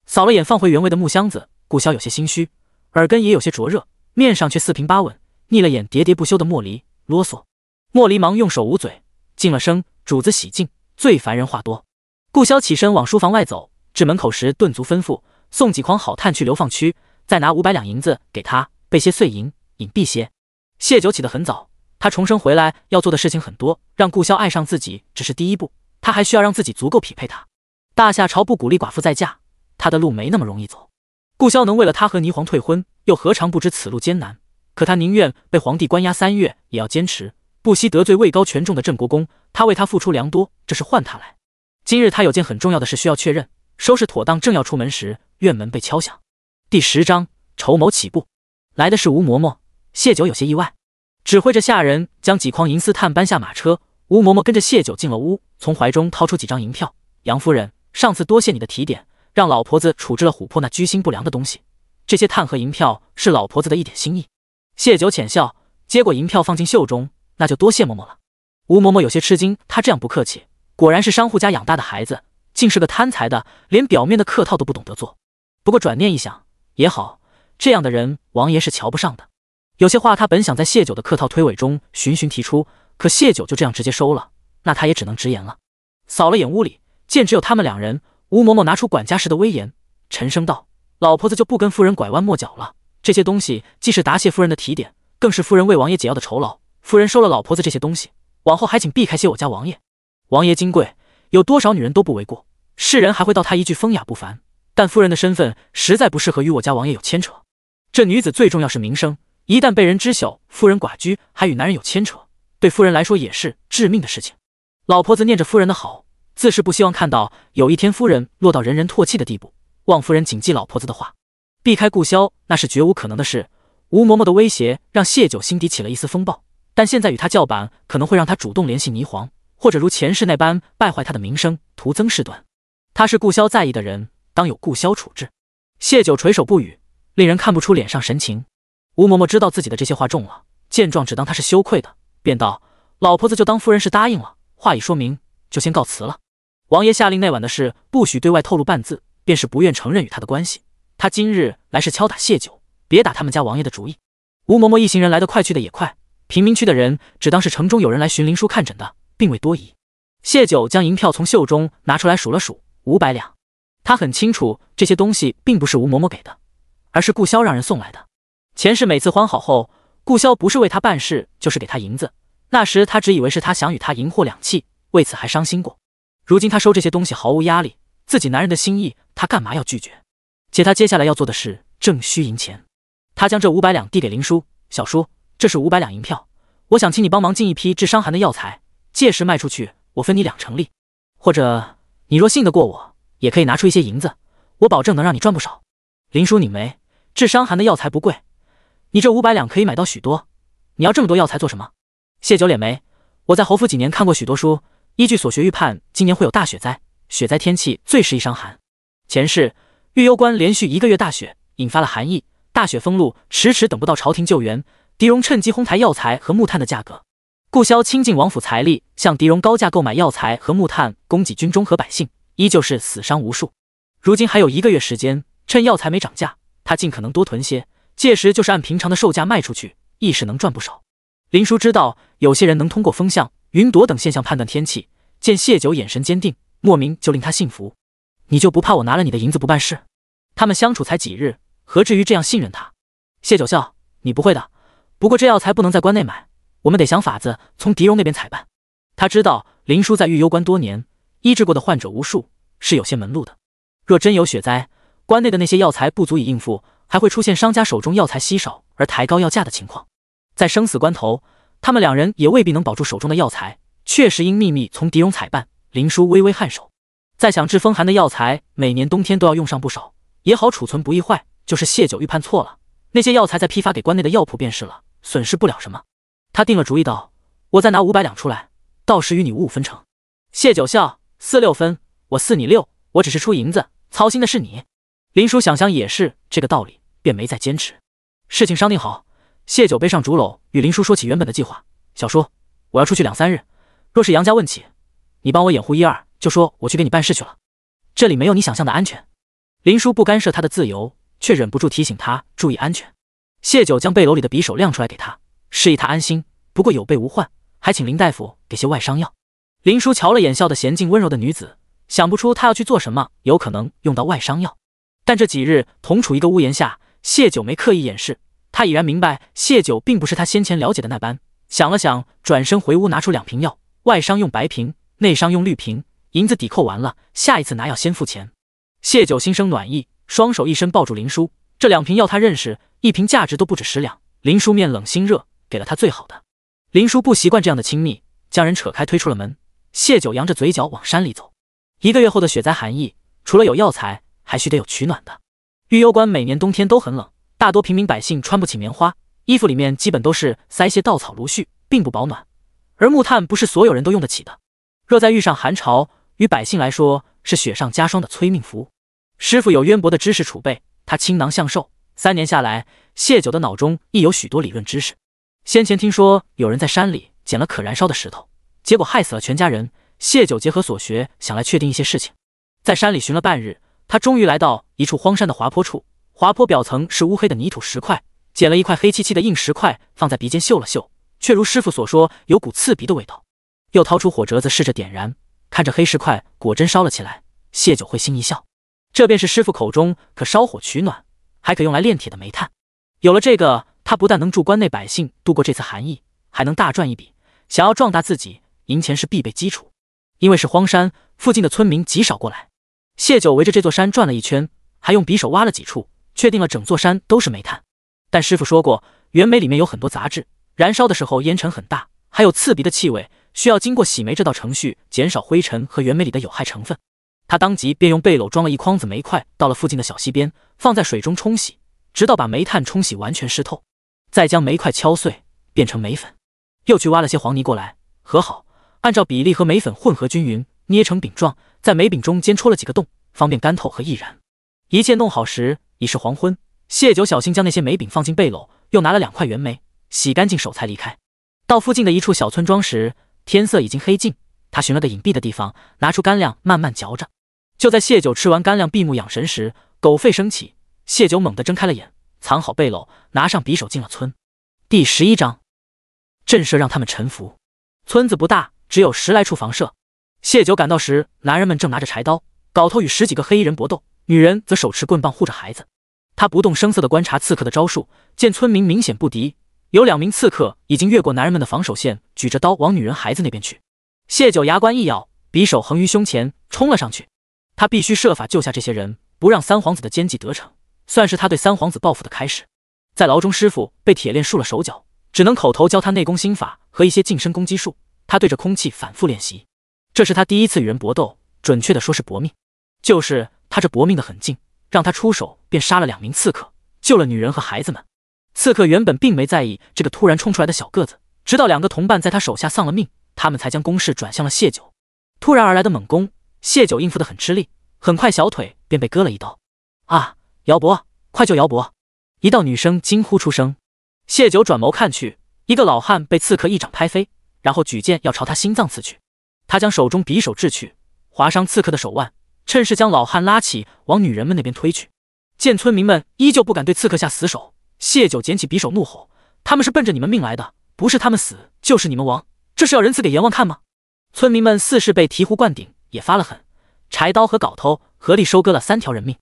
扫了眼放回原位的木箱子，顾萧有些心虚，耳根也有些灼热，面上却四平八稳，睨了眼喋喋不休的莫离，啰嗦。莫离忙用手捂嘴，静了声：“主子喜静，最烦人话多。”顾萧起身往书房外走，至门口时顿足吩咐送几筐好炭去流放区，再拿500两银子给他，备些碎银，隐蔽些。谢九起得很早，他重生回来要做的事情很多，让顾萧爱上自己只是第一步，他还需要让自己足够匹配他。大夏朝不鼓励寡妇再嫁，他的路没那么容易走。顾萧能为了他和霓凰退婚，又何尝不知此路艰难？可他宁愿被皇帝关押3月，也要坚持，不惜得罪位高权重的镇国公。他为他付出良多，这是换他来。今日他有件很重要的事需要确认，收拾妥当，正要出门时，院门被敲响。第10章筹谋起步。来的是吴嬷嬷。谢九有些意外，指挥着下人将几筐银丝炭搬下马车。吴嬷嬷跟着谢九进了屋，从怀中掏出几张银票：“杨夫人，上次多谢你的提点，让老婆子处置了琥珀那居心不良的东西，这些炭和银票是老婆子的一点心意。”谢九浅笑，接过银票放进袖中：“那就多谢嬷嬷了。”吴嬷嬷有些吃惊，她这样不客气，果然是商户家养大的孩子，竟是个贪财的，连表面的客套都不懂得做。不过转念一想，也好，这样的人王爷是瞧不上的。有些话他本想在谢九的客套推诿中循循提出，可谢九就这样直接收了，那他也只能直言了。扫了眼屋里，见只有他们2人，吴嬷嬷拿出管家时的威严，沉声道：“老婆子就不跟夫人拐弯抹角了，这些东西既是答谢夫人的提点，更是夫人为王爷解要的酬劳。夫人收了老婆子这些东西，往后还请避开些我家王爷。王爷金贵，有多少女人都不为过，世人还会道他一句风雅不凡，但夫人的身份实在不适合与我家王爷有牵扯。这女子最重要是名声，一旦被人知晓夫人寡居，还与男人有牵扯，对夫人来说也是致命的事情。老婆子念着夫人的好，自是不希望看到有一天夫人落到人人唾弃的地步，望夫人谨记老婆子的话，避开顾萧那是绝无可能的事。吴嬷嬷的威胁让谢九心底起了一丝风暴，但现在与他叫板，可能会让他主动联系霓凰，或者如前世那般败坏他的名声，徒增事端。他是顾萧在意的人，当有顾萧处置。谢九垂首不语，令人看不出脸上神情。吴嬷嬷知道自己的这些话重了，见状只当他是羞愧的，便道：“老婆子就当夫人是答应了，话已说明，就先告辞了。王爷下令那晚的事不许对外透露半字，便是不愿承认与他的关系。他今日来是敲打谢九，别打他们家王爷的主意。”吴嬷嬷一行人来得快去的也快，贫民区的人只当是城中有人来寻林叔看诊的，并未多疑。谢九将银票从袖中拿出来数了数，500两。他很清楚这些东西并不是吴嬷嬷给的，而是顾萧让人送来的。前世每次欢好后，顾萧不是为他办事，就是给他银子，那时他只以为是他想与他银货两讫，为此还伤心过。如今他收这些东西毫无压力，自己男人的心意，他干嘛要拒绝？且他接下来要做的事正需银钱。他将这500两递给林叔：“小叔，这是500两银票，我想请你帮忙进一批治伤寒的药材，届时卖出去，我分你2成利。或者你若信得过我，也可以拿出一些银子，我保证能让你赚不少。”林叔拧眉：“治伤寒的药材不贵，你这500两可以买到许多，你要这么多药材做什么？”谢九敛眉：“我在侯府几年看过许多书，依据所学预判今年会有大雪灾，雪灾天气最适宜伤寒。前世御幽关连续1个月大雪，引发了寒意，大雪封路，迟迟等不到朝廷救援，狄荣趁机哄抬药材和木炭的价格。顾萧倾尽王府财力，向狄荣高价购买药材和木炭，供给军中和百姓，依旧是死伤无数。如今还有1个月时间，趁药材没涨价，他尽可能多囤些，届时就是按平常的售价卖出去，亦是能赚不少。林叔知道有些人能通过风向、云朵等现象判断天气，见谢九眼神坚定，莫名就令他信服。你就不怕我拿了你的银子不办事？他们相处才几日，何至于这样信任他？谢九笑：“你不会的，不过这药材不能在关内买，我们得想法子从狄荣那边采办。”他知道林叔在御幽关多年，医治过的患者无数，是有些门路的。若真有雪灾，关内的那些药材不足以应付，还会出现商家手中药材稀少而抬高药价的情况。在生死关头，他们两人也未必能保住手中的药材，确实应秘密从狄荣采办。林殊微微颔首，再想治风寒的药材，每年冬天都要用上不少，也好储存不易坏。就是谢九预判错了，那些药材再批发给关内的药铺便是了，损失不了什么。他定了主意道：“我再拿500两出来，到时与你5-5分成。”谢九笑：“4-6分，我4你6，我只是出银子，操心的是你。”林殊想想也是这个道理，便没再坚持。事情商定好，谢九背上竹篓，与林殊说起原本的计划。小说：“我要出去2-3日，若是杨家问起，你帮我掩护1-2，就说我去给你办事去了。这里没有你想象的安全。”林殊不干涉他的自由，却忍不住提醒他注意安全。谢九将背篓里的匕首亮出来给他，示意他安心，不过有备无患，还请林大夫给些外伤药。林殊瞧了眼笑得娴静温柔的女子，想不出他要去做什么，有可能用到外伤药。但这几日同处一个屋檐下，谢九没刻意掩饰，他已然明白谢九并不是他先前了解的那般。想了想，转身回屋拿出2瓶药，外伤用白瓶，内伤用绿瓶，银子抵扣完了，下一次拿药先付钱。谢九心生暖意，双手一伸抱住林殊，这2瓶药他认识，1瓶价值都不止10两。林殊面冷心热，给了他最好的。林殊不习惯这样的亲密，将人扯开推出了门。谢九扬着嘴角往山里走。1个月后的雪灾寒意，除了有药材，还需得有取暖的。玉幽关每年冬天都很冷，大多平民百姓穿不起棉花，衣服里面基本都是塞些稻草芦絮，并不保暖。而木炭不是所有人都用得起的，若再遇上寒潮，于百姓来说是雪上加霜的催命符。师傅有渊博的知识储备，他倾囊相授，3年下来，谢九的脑中亦有许多理论知识。先前听说有人在山里捡了可燃烧的石头，结果害死了全家人。谢九结合所学，想来确定一些事情。在山里寻了半日，他终于来到一处荒山的滑坡处。滑坡表层是乌黑的泥土石块，捡了一块黑漆漆的硬石块，放在鼻尖嗅了嗅，却如师傅所说，有股刺鼻的味道。又掏出火折子试着点燃，看着黑石块果真烧了起来，谢九会心一笑。这便是师傅口中可烧火取暖，还可用来炼铁的煤炭。有了这个，他不但能助关内百姓度过这次寒意，还能大赚一笔。想要壮大自己，银钱是必备基础。因为是荒山，附近的村民极少过来。谢九围着这座山转了一圈，还用匕首挖了几处，确定了整座山都是煤炭。但师傅说过，原煤里面有很多杂质，燃烧的时候烟尘很大，还有刺鼻的气味，需要经过洗煤这道程序，减少灰尘和原煤里的有害成分。他当即便用背篓装了1筐子煤块，到了附近的小溪边，放在水中冲洗，直到把煤炭冲洗完全湿透，再将煤块敲碎，变成煤粉。又去挖了些黄泥过来，和好，按照比例和煤粉混合均匀，捏成饼状，在煤饼中间戳了几个洞，方便干透和易燃。一切弄好时，已是黄昏。谢九小心将那些煤饼放进背篓，又拿了2块原煤，洗干净手才离开。到附近的一处小村庄时，天色已经黑尽。他寻了个隐蔽的地方，拿出干粮慢慢嚼着。就在谢九吃完干粮闭目养神时，狗吠声起，谢九猛地睁开了眼，藏好背篓，拿上匕首进了村。第11章，震慑让他们臣服。村子不大，只有10来处房舍。谢九赶到时，男人们正拿着柴刀，镐头与10几个黑衣人搏斗，女人则手持棍棒护着孩子。他不动声色地观察刺客的招数，见村民明显不敌，有2名刺客已经越过男人们的防守线，举着刀往女人孩子那边去。谢九牙关一咬，匕首横于胸前，冲了上去。他必须设法救下这些人，不让三皇子的奸计得逞，算是他对三皇子报复的开始。在牢中，师傅被铁链束了手脚，只能口头教他内功心法和一些近身攻击术。他对着空气反复练习。这是他第一次与人搏斗，准确的说是搏命。就是他这搏命的很劲，让他出手便杀了2名刺客，救了女人和孩子们。刺客原本并没在意这个突然冲出来的小个子，直到2个同伴在他手下丧了命，他们才将攻势转向了谢九。突然而来的猛攻，谢九应付得很吃力，很快小腿便被割了一刀。啊，姚伯，快救姚伯！一道女声惊呼出声。谢九转眸看去，一个老汉被刺客一掌拍飞，然后举剑要朝他心脏刺去。他将手中匕首掷去，划伤刺客的手腕，趁势将老汉拉起，往女人们那边推去。见村民们依旧不敢对刺客下死手，谢九捡起匕首怒吼：“他们是奔着你们命来的，不是他们死，就是你们亡，这是要人死给阎王看吗？”村民们似是被醍醐灌顶，也发了狠，柴刀和镐头合力收割了3条人命。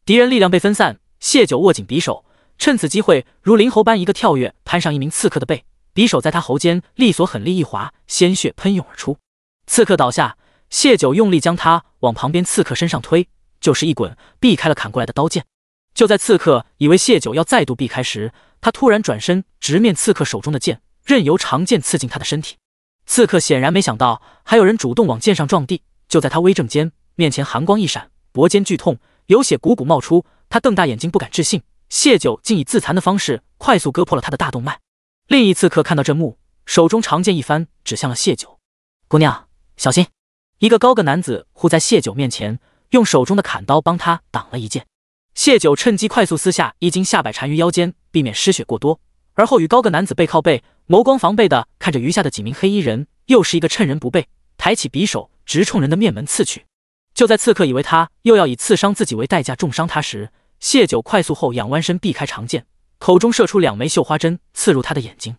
敌人力量被分散，谢九握紧匕首，趁此机会如灵猴般一个跳跃，攀上1名刺客的背，匕首在他喉间利索狠力一划，鲜血喷涌而出。刺客倒下，谢九用力将他往旁边刺客身上推，就是一滚，避开了砍过来的刀剑。就在刺客以为谢九要再度避开时，他突然转身直面刺客手中的剑，任由长剑刺进他的身体。刺客显然没想到还有人主动往剑上撞地，就在他微正间，面前寒光一闪，脖间剧痛，有血汩汩冒出。他瞪大眼睛不敢置信，谢九竟以自残的方式快速割破了他的大动脉。另一刺客看到这幕，手中长剑一翻，指向了谢九。姑娘，小心！一个高个男子护在谢九面前，用手中的砍刀帮他挡了一剑。谢九趁机快速撕下衣襟，下摆缠于腰间，避免失血过多，而后与高个男子背靠背，眸光防备地看着余下的几名黑衣人，又是一个趁人不备，抬起匕首直冲人的面门刺去。就在刺客以为他又要以刺伤自己为代价重伤他时，谢九快速后仰弯身避开长剑，口中射出2枚绣花针，刺入他的眼睛。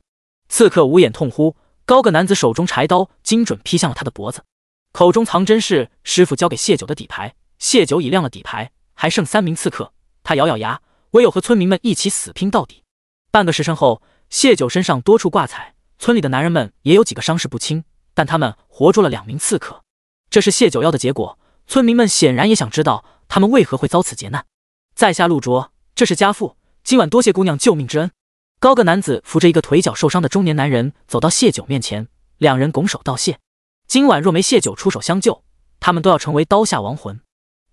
刺客捂眼痛呼，高个男子手中柴刀精准劈向了他的脖子，口中藏针是师傅交给谢九的底牌。谢九已亮了底牌，还剩3名刺客，他咬咬牙，唯有和村民们一起死拼到底。半个时辰后，谢九身上多处挂彩，村里的男人们也有几个伤势不轻，但他们活捉了2名刺客。这是谢九要的结果，村民们显然也想知道他们为何会遭此劫难。在下陆卓，这是家父，今晚多谢姑娘救命之恩。高个男子扶着一个腿脚受伤的中年男人走到谢九面前，两人拱手道谢。今晚若没谢九出手相救，他们都要成为刀下亡魂。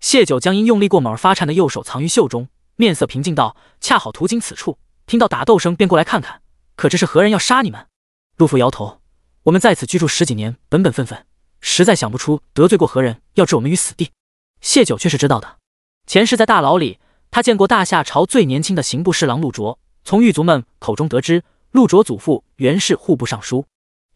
谢九将因用力过猛而发颤的右手藏于袖中，面色平静道：恰好途经此处，听到打斗声便过来看看，可这是何人要杀你们？陆父摇头，我们在此居住10几年，本本分分，实在想不出得罪过何人要置我们于死地。谢九却是知道的，前世在大牢里，他见过大夏朝最年轻的刑部侍郎陆卓，从狱卒们口中得知，陆卓祖父原是户部尚书，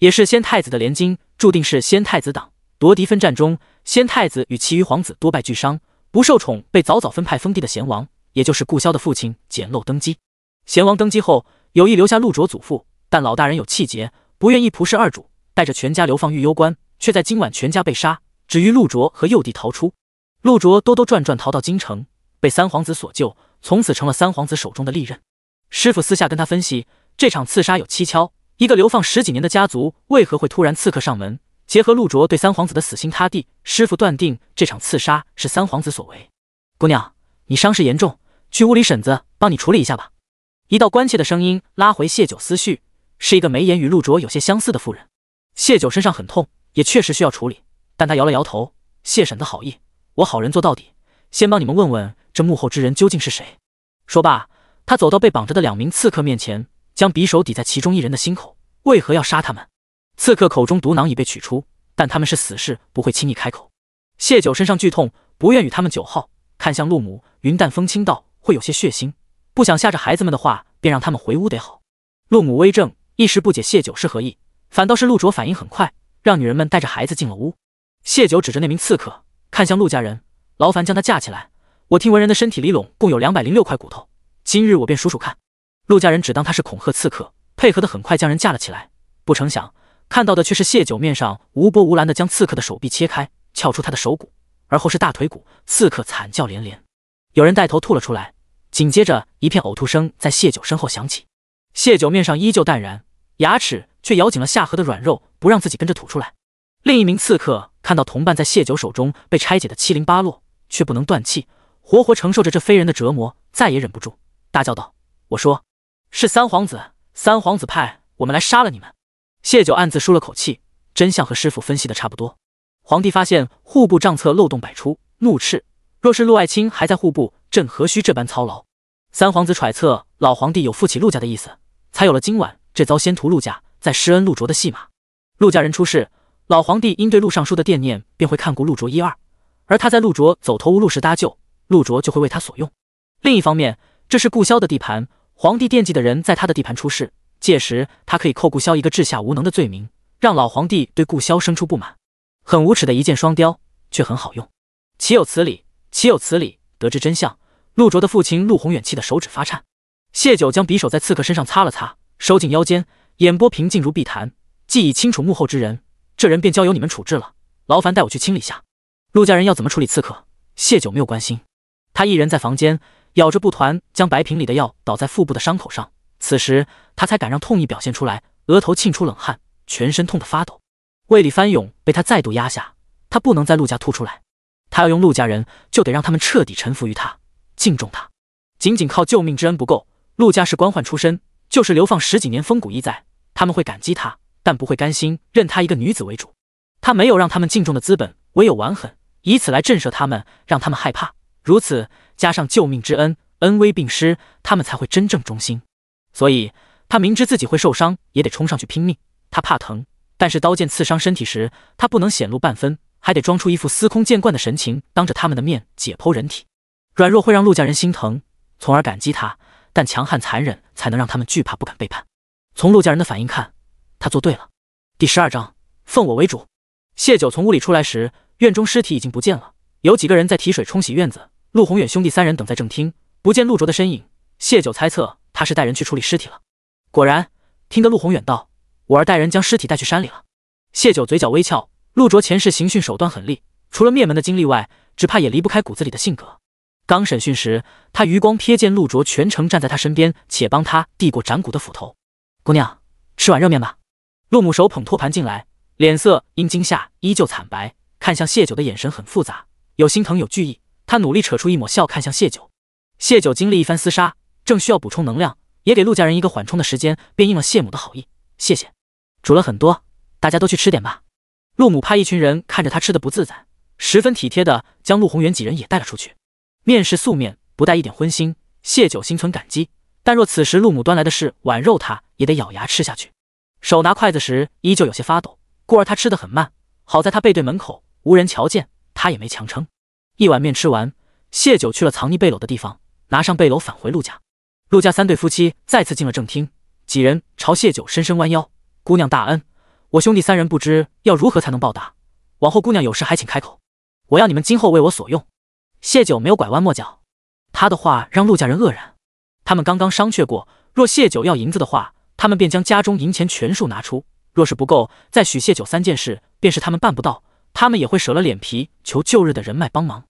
也是先太子的连襟，注定是先太子党。夺嫡分战中，先太子与其余皇子多败俱伤，不受宠，被早早分派封地的贤王，也就是顾萧的父亲简陋登基。贤王登基后，有意留下陆卓祖父，但老大人有气节，不愿意仆侍二主，带着全家流放御幽关，却在今晚全家被杀，只余陆卓和幼弟逃出。陆卓兜兜转转逃到京城，被三皇子所救，从此成了三皇子手中的利刃。师傅私下跟他分析，这场刺杀有蹊跷，一个流放10几年的家族为何会突然刺客上门？结合陆卓对三皇子的死心塌地，师傅断定这场刺杀是三皇子所为。姑娘，你伤势严重，去屋里婶子帮你处理一下吧。一道关切的声音拉回谢九思绪，是一个眉眼与陆卓有些相似的妇人。谢九身上很痛，也确实需要处理，但他摇了摇头，谢婶子好意，我好人做到底，先帮你们问问这幕后之人究竟是谁。说罢，他走到被绑着的2名刺客面前，将匕首抵在其中一人的心口。为何要杀他们？刺客口中毒囊已被取出，但他们是死士，不会轻易开口。谢九身上剧痛，不愿与他们久耗，看向陆母，云淡风轻道：会有些血腥，不想吓着孩子们的话，便让他们回屋得好。陆母微怔，一时不解谢九是何意，反倒是陆卓反应很快，让女人们带着孩子进了屋。谢九指着那名刺客，看向陆家人：劳烦将他架起来，我听闻人的身体里拢共有206块骨头，今日我便数数看。陆家人只当他是恐吓刺客，配合的很快将人架了起来，不成想看到的却是谢九面上无波无澜地将刺客的手臂切开，撬出他的手骨，而后是大腿骨，刺客惨叫连连。有人带头吐了出来，紧接着一片呕吐声在谢九身后响起。谢九面上依旧淡然，牙齿却咬紧了下颌的软肉，不让自己跟着吐出来。另一名刺客看到同伴在谢九手中被拆解的七零八落，却不能断气，活活承受着这非人的折磨，再也忍不住大叫道：我说是三皇子，三皇子派我们来杀了你们。谢九暗自舒了口气，真相和师傅分析的差不多。皇帝发现户部账册漏洞百出，怒斥：若是陆爱卿还在户部，朕何须这般操劳？三皇子揣测老皇帝有负起陆家的意思，才有了今晚这遭先屠陆家再施恩陆卓的戏码。陆家人出事，老皇帝因对陆尚书的惦念，便会看顾陆卓一二，而他在陆卓走投无路时搭救，陆卓就会为他所用。另一方面，这是顾萧的地盘，皇帝惦记的人在他的地盘出事，届时他可以扣顾萧一个治下无能的罪名，让老皇帝对顾萧生出不满。很无耻的一箭双雕，却很好用。岂有此理，岂有此理！得知真相，陆卓的父亲陆宏远气得手指发颤。谢九将匕首在刺客身上擦了擦，收进腰间，眼波平静如碧潭。既已清楚幕后之人，这人便交由你们处置了，劳烦带我去清理下。陆家人要怎么处理刺客，谢九没有关心。他一人在房间咬着布团，将白瓶里的药倒在腹部的伤口上，此时他才敢让痛意表现出来，额头沁出冷汗，全身痛得发抖。胃里翻涌被他再度压下，他不能在陆家吐出来。他要用陆家人，就得让他们彻底臣服于他，敬重他。仅仅靠救命之恩不够，陆家是官宦出身，就是流放10几年风骨亦在，他们会感激他，但不会甘心认他一个女子为主。他没有让他们敬重的资本，唯有顽狠，以此来震慑他们，让他们害怕。如此加上救命之恩，恩威并施，他们才会真正忠心。所以他明知自己会受伤，也得冲上去拼命。他怕疼，但是刀剑刺伤身体时，他不能显露半分，还得装出一副司空见惯的神情，当着他们的面解剖人体。软弱会让陆家人心疼，从而感激他，但强悍残忍才能让他们惧怕，不敢背叛。从陆家人的反应看，他做对了。第12章，奉我为主。谢九从屋里出来时，院中尸体已经不见了，有几个人在提水冲洗院子。陆宏远兄弟3人等在正厅，不见陆卓的身影。谢九猜测他是带人去处理尸体了。果然，听得陆宏远道：“我儿带人将尸体带去山里了。”谢九嘴角微翘，陆卓前世刑讯手段狠厉，除了灭门的经历外，只怕也离不开骨子里的性格。刚审讯时，他余光瞥见陆卓全程站在他身边，且帮他递过斩骨的斧头。姑娘，吃碗热面吧。陆母手捧托盘进来，脸色因惊吓依旧惨白，看向谢九的眼神很复杂，有心疼有惧意。他努力扯出一抹笑，看向谢九。谢九经历一番厮杀，正需要补充能量，也给陆家人一个缓冲的时间，便应了谢母的好意：“谢谢，煮了很多，大家都去吃点吧。”陆母怕一群人看着他吃得不自在，十分体贴的将陆宏远几人也带了出去。面是素面，不带一点荤腥，谢九心存感激。但若此时陆母端来的是碗肉，他也得咬牙吃下去。手拿筷子时依旧有些发抖，故而他吃得很慢。好在他背对门口，无人瞧见，他也没强撑。一碗面吃完，谢九去了藏匿背篓的地方，拿上背篓返回陆家。陆家3对夫妻再次进了正厅，几人朝谢九深深弯腰：“姑娘大恩，我兄弟3人不知要如何才能报答，往后姑娘有事还请开口，我要你们今后为我所用。”谢九没有拐弯抹角，他的话让陆家人愕然。他们刚刚商榷过，若谢九要银子的话，他们便将家中银钱全数拿出；若是不够，再许谢九3件事，便是他们办不到，他们也会舍了脸皮求旧日的人脉帮忙。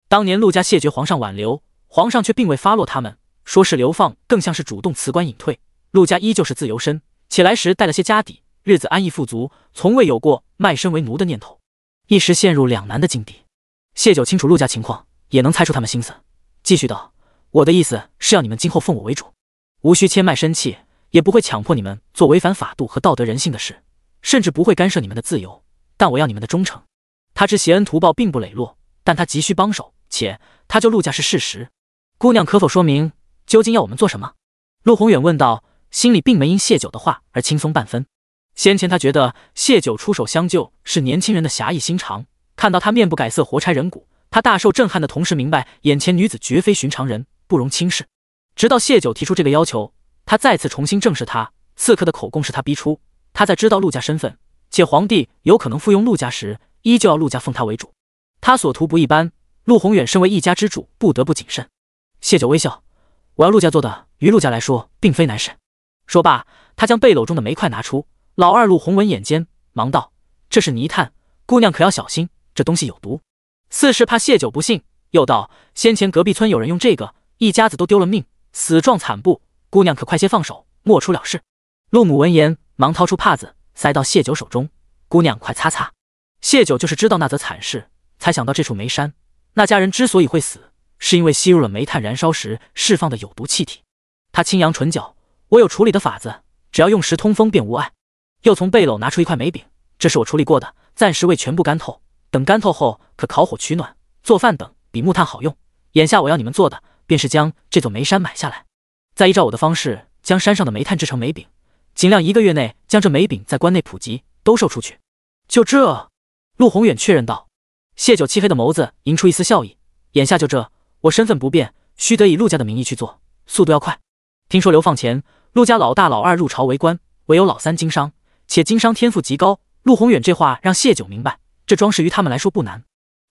当年陆家谢绝皇上挽留，皇上却并未发落他们，说是流放，更像是主动辞官隐退。陆家依旧是自由身，且来时带了些家底，日子安逸富足，从未有过卖身为奴的念头，一时陷入两难的境地。谢九清楚陆家情况，也能猜出他们心思，继续道：“我的意思是要你们今后奉我为主，无需牵卖身契，也不会强迫你们做违反法度和道德人性的事，甚至不会干涉你们的自由，但我要你们的忠诚。”他知挟恩图报并不磊落，但他急需帮手，且他救陆家是事实。姑娘可否说明究竟要我们做什么？陆宏远问道，心里并没因谢九的话而轻松半分。先前他觉得谢九出手相救是年轻人的侠义心肠，看到他面不改色活拆人骨，他大受震撼的同时明白眼前女子绝非寻常人，不容轻视。直到谢九提出这个要求，他再次重新正视他，刺客的口供是他逼出，他在知道陆家身份，且皇帝有可能复用陆家时，依旧要陆家奉他为主。他所图不一般，陆宏远身为一家之主，不得不谨慎。谢九微笑：“我要陆家做的，于陆家来说并非难事。”说罢，他将背篓中的煤块拿出。老二陆宏闻眼尖，忙道：“这是泥炭，姑娘可要小心，这东西有毒。”四是怕谢九不信，又道：“先前隔壁村有人用这个，一家子都丢了命，死状惨不，姑娘可快些放手，莫出了事。”陆母闻言，忙掏出帕子塞到谢九手中：“姑娘快擦擦。”谢九就是知道那则惨事，才想到这处煤山。那家人之所以会死，是因为吸入了煤炭燃烧时释放的有毒气体。他轻扬唇角：“我有处理的法子，只要用时通风便无碍。”又从背篓拿出一块煤饼：“这是我处理过的，暂时未全部干透，等干透后可烤火取暖、做饭等，比木炭好用。眼下我要你们做的，便是将这座煤山买下来，再依照我的方式将山上的煤炭制成煤饼，尽量1个月内将这煤饼在关内普及，兜售出去。”就这？陆宏远确认道。谢九漆黑的眸子迎出一丝笑意：“眼下就这，我身份不变，须得以陆家的名义去做，速度要快。听说流放前，陆家老大老二入朝为官，唯有老三经商，且经商天赋极高。”陆宏远这话让谢九明白，这桩事于他们来说不难。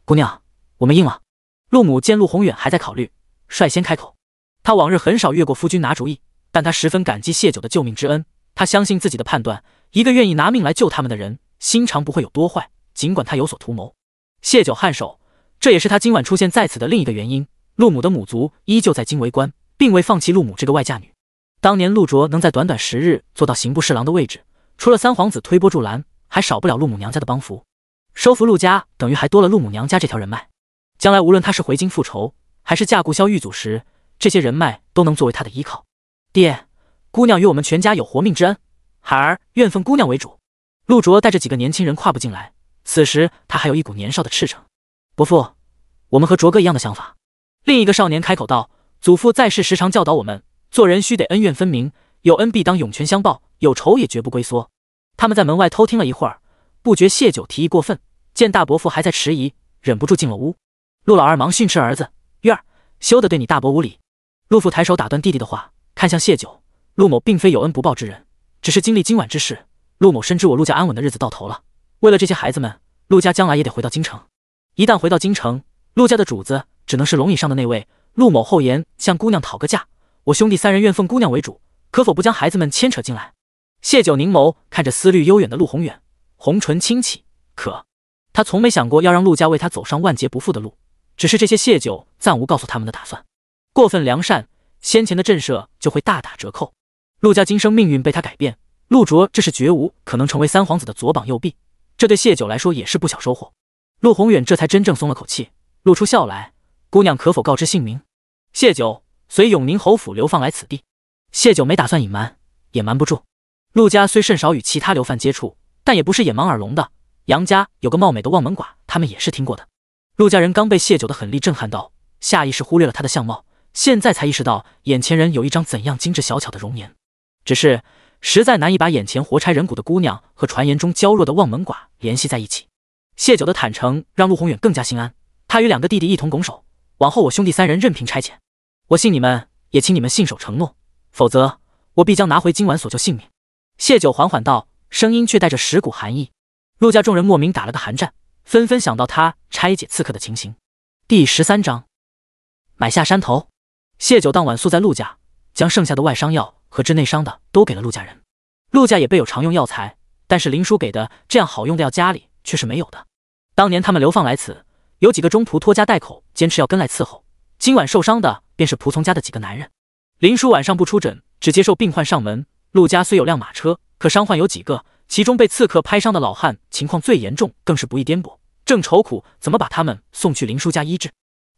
姑娘，我们应了。陆母见陆宏远还在考虑，率先开口。他往日很少越过夫君拿主意，但他十分感激谢九的救命之恩，他相信自己的判断，一个愿意拿命来救他们的人，心肠不会有多坏，尽管他有所图谋。谢九颔首，这也是他今晚出现在此的另一个原因。陆母的母族依旧在京为官，并未放弃陆母这个外嫁女。当年陆卓能在短短10日做到刑部侍郎的位置，除了3皇子推波助澜，还少不了陆母娘家的帮扶。收服陆家，等于还多了陆母娘家这条人脉。将来无论他是回京复仇，还是嫁顾萧玉祖时，这些人脉都能作为他的依靠。爹，姑娘与我们全家有活命之恩，孩儿愿奉姑娘为主。陆卓带着几个年轻人跨步进来，此时他还有一股年少的赤诚。伯父，我们和卓哥一样的想法。另一个少年开口道：祖父在世时常教导我们，做人须得恩怨分明，有恩必当涌泉相报，有仇也绝不龟缩。他们在门外偷听了一会儿，不觉谢九提议过分，见大伯父还在迟疑，忍不住进了屋。陆老二忙训斥儿子：玉儿，休得对你大伯无礼。陆父抬手打断弟弟的话，看向谢九：陆某并非有恩不报之人，只是经历今晚之事，陆某深知我陆家安稳的日子到头了。为了这些孩子们，陆家将来也得回到京城。一旦回到京城，陆家的主子只能是龙椅上的那位。陆某厚颜向姑娘讨个嫁，我兄弟三人愿奉姑娘为主，可否不将孩子们牵扯进来？谢九凝眸看着思虑悠远的陆宏远，红唇轻启，可他从没想过要让陆家为他走上万劫不复的路，只是这些谢九暂无告诉他们的打算。过分良善，先前的震慑就会大打折扣。陆家今生命运被他改变，陆卓这是绝无可能成为三皇子的左膀右臂，这对谢九来说也是不小收获。陆宏远这才真正松了口气，露出笑来：姑娘可否告知姓名？谢九随永宁侯府流放来此地。谢九没打算隐瞒，也瞒不住。陆家虽甚少与其他流犯接触，但也不是眼盲耳聋的。杨家有个貌美的望门寡，他们也是听过的。陆家人刚被谢九的狠厉震撼到，下意识忽略了他的相貌，现在才意识到眼前人有一张怎样精致小巧的容颜。只是实在难以把眼前活拆人骨的姑娘和传言中娇弱的望门寡联系在一起。谢九的坦诚让陆宏远更加心安，他与两个弟弟一同拱手：往后我兄弟三人任凭差遣，我信你们，也请你们信守承诺，否则我必将拿回今晚所救性命。谢九缓缓道，声音却带着蚀骨寒意。陆家众人莫名打了个寒战，纷纷想到他拆解刺客的情形。第13章，买下山头。谢九当晚宿在陆家，将剩下的外伤药和治内伤的都给了陆家人。陆家也备有常用药材，但是林叔给的这样好用的药家里却是没有的。当年他们流放来此，有几个中仆拖家带口，坚持要跟来伺候。今晚受伤的便是仆从家的几个男人。林叔晚上不出诊，只接受病患上门。陆家虽有辆马车，可伤患有几个，其中被刺客拍伤的老汉情况最严重，更是不易颠簸，正愁苦怎么把他们送去林叔家医治。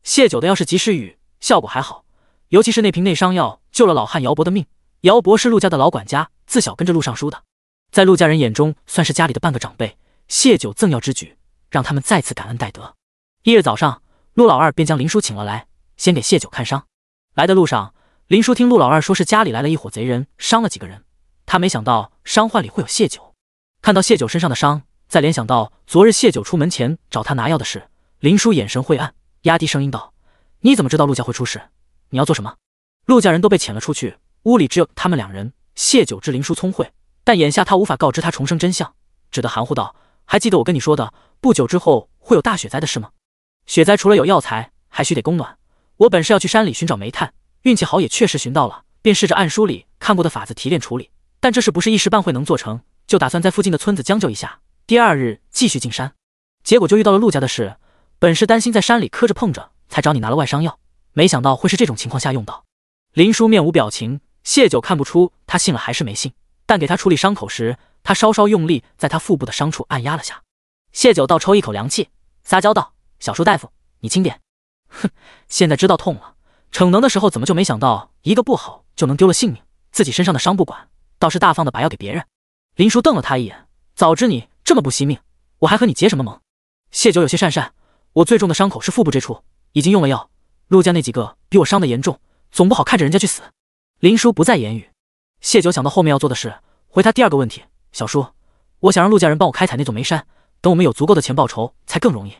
谢九的药是及时雨，效果还好，尤其是那瓶内伤药救了老汉姚伯的命。姚伯是陆家的老管家，自小跟着陆尚书的，在陆家人眼中算是家里的半个长辈。谢九赠药之举，让他们再次感恩戴德。一日早上，陆老二便将林叔请了来，先给谢九看伤。来的路上，林叔听陆老二说是家里来了一伙贼人，伤了几个人。他没想到伤患里会有谢九，看到谢九身上的伤，再联想到昨日谢九出门前找他拿药的事，林叔眼神晦暗，压低声音道：你怎么知道陆家会出事？你要做什么？陆家人都被遣了出去，屋里只有他们两人。谢九知林叔聪慧，但眼下他无法告知他重生真相，只得含糊道：还记得我跟你说的不久之后会有大雪灾的事吗？雪灾除了有药材，还需得供暖。我本是要去山里寻找煤炭，运气好也确实寻到了，便试着按书里看过的法子提炼处理，但这事不是一时半会能做成，就打算在附近的村子将就一下，第二日继续进山。结果就遇到了陆家的事，本是担心在山里磕着碰着，才找你拿了外伤药，没想到会是这种情况下用到。林叔面无表情，谢九看不出他信了还是没信，但给他处理伤口时，他稍稍用力在他腹部的伤处按压了下。谢九倒抽一口凉气，撒娇道：小叔大夫，你轻点。哼，现在知道痛了，逞能的时候怎么就没想到一个不好就能丢了性命，自己身上的伤不管，倒是大方的把药给别人。林叔瞪了他一眼，早知你这么不惜命，我还和你结什么盟？谢九有些讪讪，我最重的伤口是腹部这处，已经用了药，陆家那几个比我伤得严重，总不好看着人家去死。林叔不再言语。谢九想到后面要做的事，回他第二个问题：小叔，我想让陆家人帮我开采那座煤山，等我们有足够的钱报仇才更容易。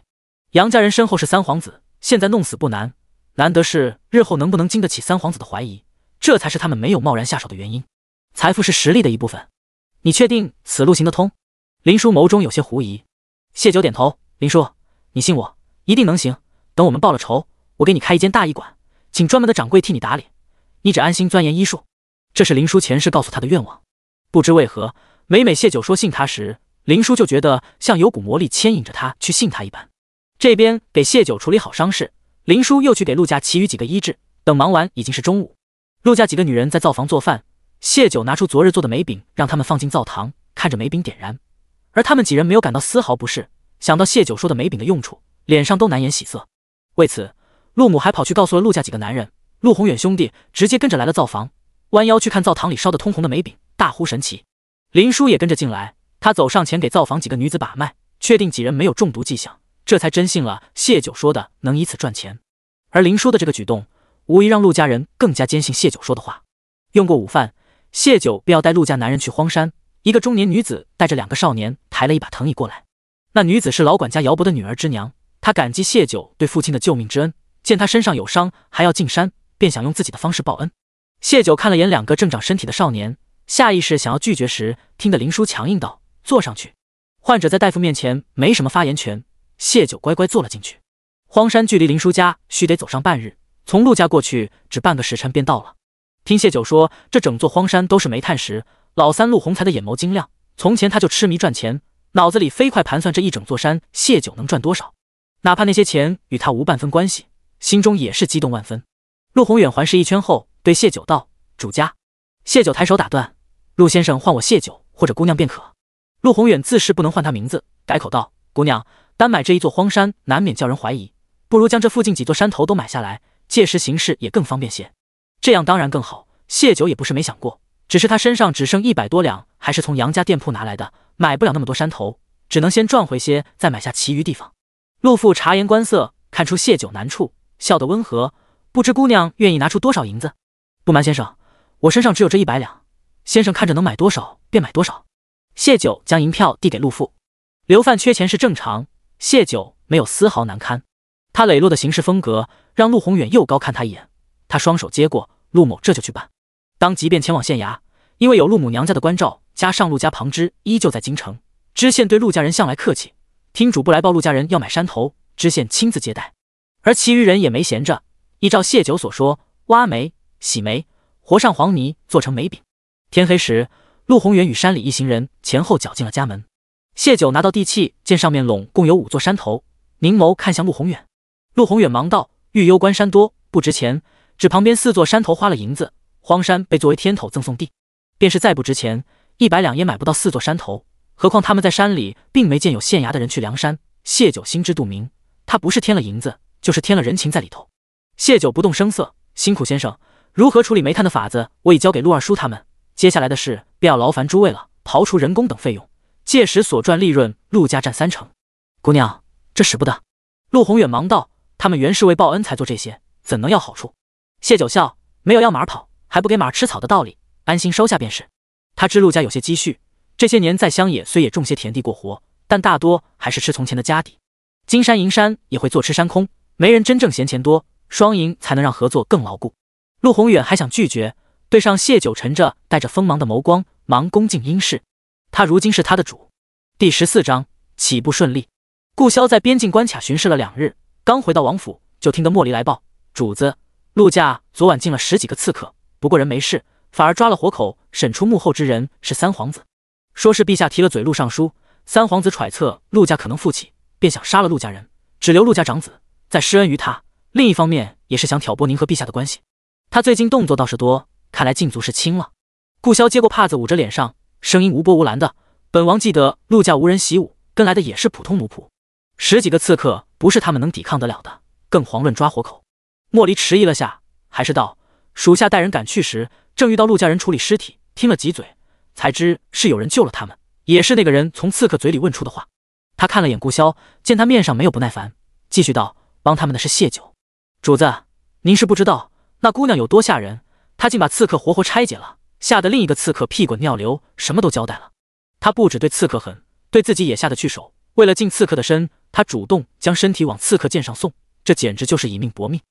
杨家人身后是三皇子，现在弄死不难，难得是日后能不能经得起三皇子的怀疑，这才是他们没有贸然下手的原因。财富是实力的一部分，你确定此路行得通？林叔眸中有些狐疑。谢九点头：林叔，你信我，一定能行。等我们报了仇，我给你开一间大医馆，请专门的掌柜替你打理，你只安心钻研医术。这是林叔前世告诉他的愿望。不知为何，每谢九说信他时，林叔就觉得像有股魔力牵引着他去信他一般。这边给谢九处理好伤势，林叔又去给陆家其余几个医治。等忙完已经是中午，陆家几个女人在灶房做饭，谢九拿出昨日做的煤饼，让他们放进灶堂，看着煤饼点燃。而他们几人没有感到丝毫不适，想到谢九说的煤饼的用处，脸上都难掩喜色。为此，陆母还跑去告诉了陆家几个男人。陆宏远兄弟直接跟着来了灶房，弯腰去看灶堂里烧得通红的梅饼，大呼神奇。林叔也跟着进来，他走上前给灶房几个女子把脉，确定几人没有中毒迹象，这才真信了谢九说的能以此赚钱。而林叔的这个举动，无疑让陆家人更加坚信谢九说的话。用过午饭，谢九便要带陆家男人去荒山。一个中年女子带着2个少年抬了一把藤椅过来。那女子是老管家姚伯的女儿之娘，她感激谢九对父亲的救命之恩，见他身上有伤还要进山，便想用自己的方式报恩。谢九看了眼2个正长身体的少年，下意识想要拒绝时，听得林叔强硬道：“坐上去。”患者在大夫面前没什么发言权，谢九乖乖坐了进去。荒山距离林叔家须得走上半日，从陆家过去只半个时辰便到了。听谢九说，这整座荒山都是煤炭时，老三陆洪才的眼眸晶亮。从前他就痴迷赚钱，脑子里飞快盘算这一整座山谢九能赚多少，哪怕那些钱与他无半分关系，心中也是激动万分。陆宏远环视一圈后，对谢九道：“主家。”谢九抬手打断：“陆先生唤我谢九或者姑娘便可。”陆宏远自是不能唤他名字，改口道：“姑娘，单买这一座荒山难免叫人怀疑，不如将这附近几座山头都买下来，届时行事也更方便些。”这样当然更好，谢九也不是没想过，只是他身上只剩100多两，还是从杨家店铺拿来的，买不了那么多山头，只能先赚回些，再买下其余地方。陆父察言观色，看出谢九难处，笑得温和：“不知姑娘愿意拿出多少银子？”“不瞒先生，我身上只有这100两，先生看着能买多少便买多少。”谢九将银票递给陆父。流贩缺钱是正常，谢九没有丝毫难堪。他磊落的行事风格让陆宏远又高看他一眼，他双手接过：“陆某这就去办。”当即便前往县衙，因为有陆母娘家的关照，加上陆家旁支依旧在京城，知县对陆家人向来客气，听主簿来报陆家人要买山头，知县亲自接待。而其余人也没闲着，依照谢九所说，挖煤、洗煤、和上黄泥，做成煤饼。天黑时，陆宏远与山里一行人前后搅进了家门。谢九拿到地契，见上面拢共有5座山头，凝眸看向陆宏远。陆宏远忙道：“玉攸关山多，不值钱，只旁边4座山头花了银子，荒山被作为天头赠送地，便是再不值钱，100两也买不到4座山头。何况他们在山里并没见有县衙的人去量山。”谢九心知肚明，他不是添了银子，就是添了人情在里头。谢九不动声色：“辛苦先生，如何处理煤炭的法子，我已交给陆二叔他们，接下来的事便要劳烦诸位了，刨除人工等费用，届时所赚利润，陆家占30%。”“姑娘，这使不得。”陆宏远忙道：“他们原是为报恩才做这些，怎能要好处？”谢九笑：“没有要马跑，还不给马吃草的道理，安心收下便是。”他知陆家有些积蓄，这些年在乡野虽也种些田地过活，但大多还是吃从前的家底。金山银山也会坐吃山空，没人真正嫌钱多，双赢才能让合作更牢固。陆宏远还想拒绝，对上谢九沉着带着锋芒的眸光，忙恭敬应是。他如今是他的主。第14章起步顺利。顾潇在边境关卡巡视了2日，刚回到王府，就听得莫离来报：“主子，陆家昨晚进了10几个刺客，不过人没事，反而抓了活口审出幕后之人是三皇子。说是陛下提了嘴陆尚书，三皇子揣测陆家可能负起，便想杀了陆家人，只留陆家长子，再施恩于他。另一方面也是想挑拨您和陛下的关系。他最近动作倒是多，看来禁足是轻了。”顾潇接过帕子捂着脸上，声音无波无澜的：“本王记得陆家无人习武，跟来的也是普通奴仆，10几个刺客不是他们能抵抗得了的，更遑论抓活口。”莫离迟疑了下，还是道：“属下带人赶去时，正遇到陆家人处理尸体，听了几嘴，才知是有人救了他们，也是那个人从刺客嘴里问出的话。”他看了眼顾潇，见他面上没有不耐烦，继续道：“帮他们的是谢九。主子，您是不知道那姑娘有多吓人，她竟把刺客活活拆解了，吓得另一个刺客屁滚尿流，什么都交代了。她不只对刺客狠，对自己也下得去手。为了近刺客的身，她主动将身体往刺客剑上送，这简直就是以命搏命。”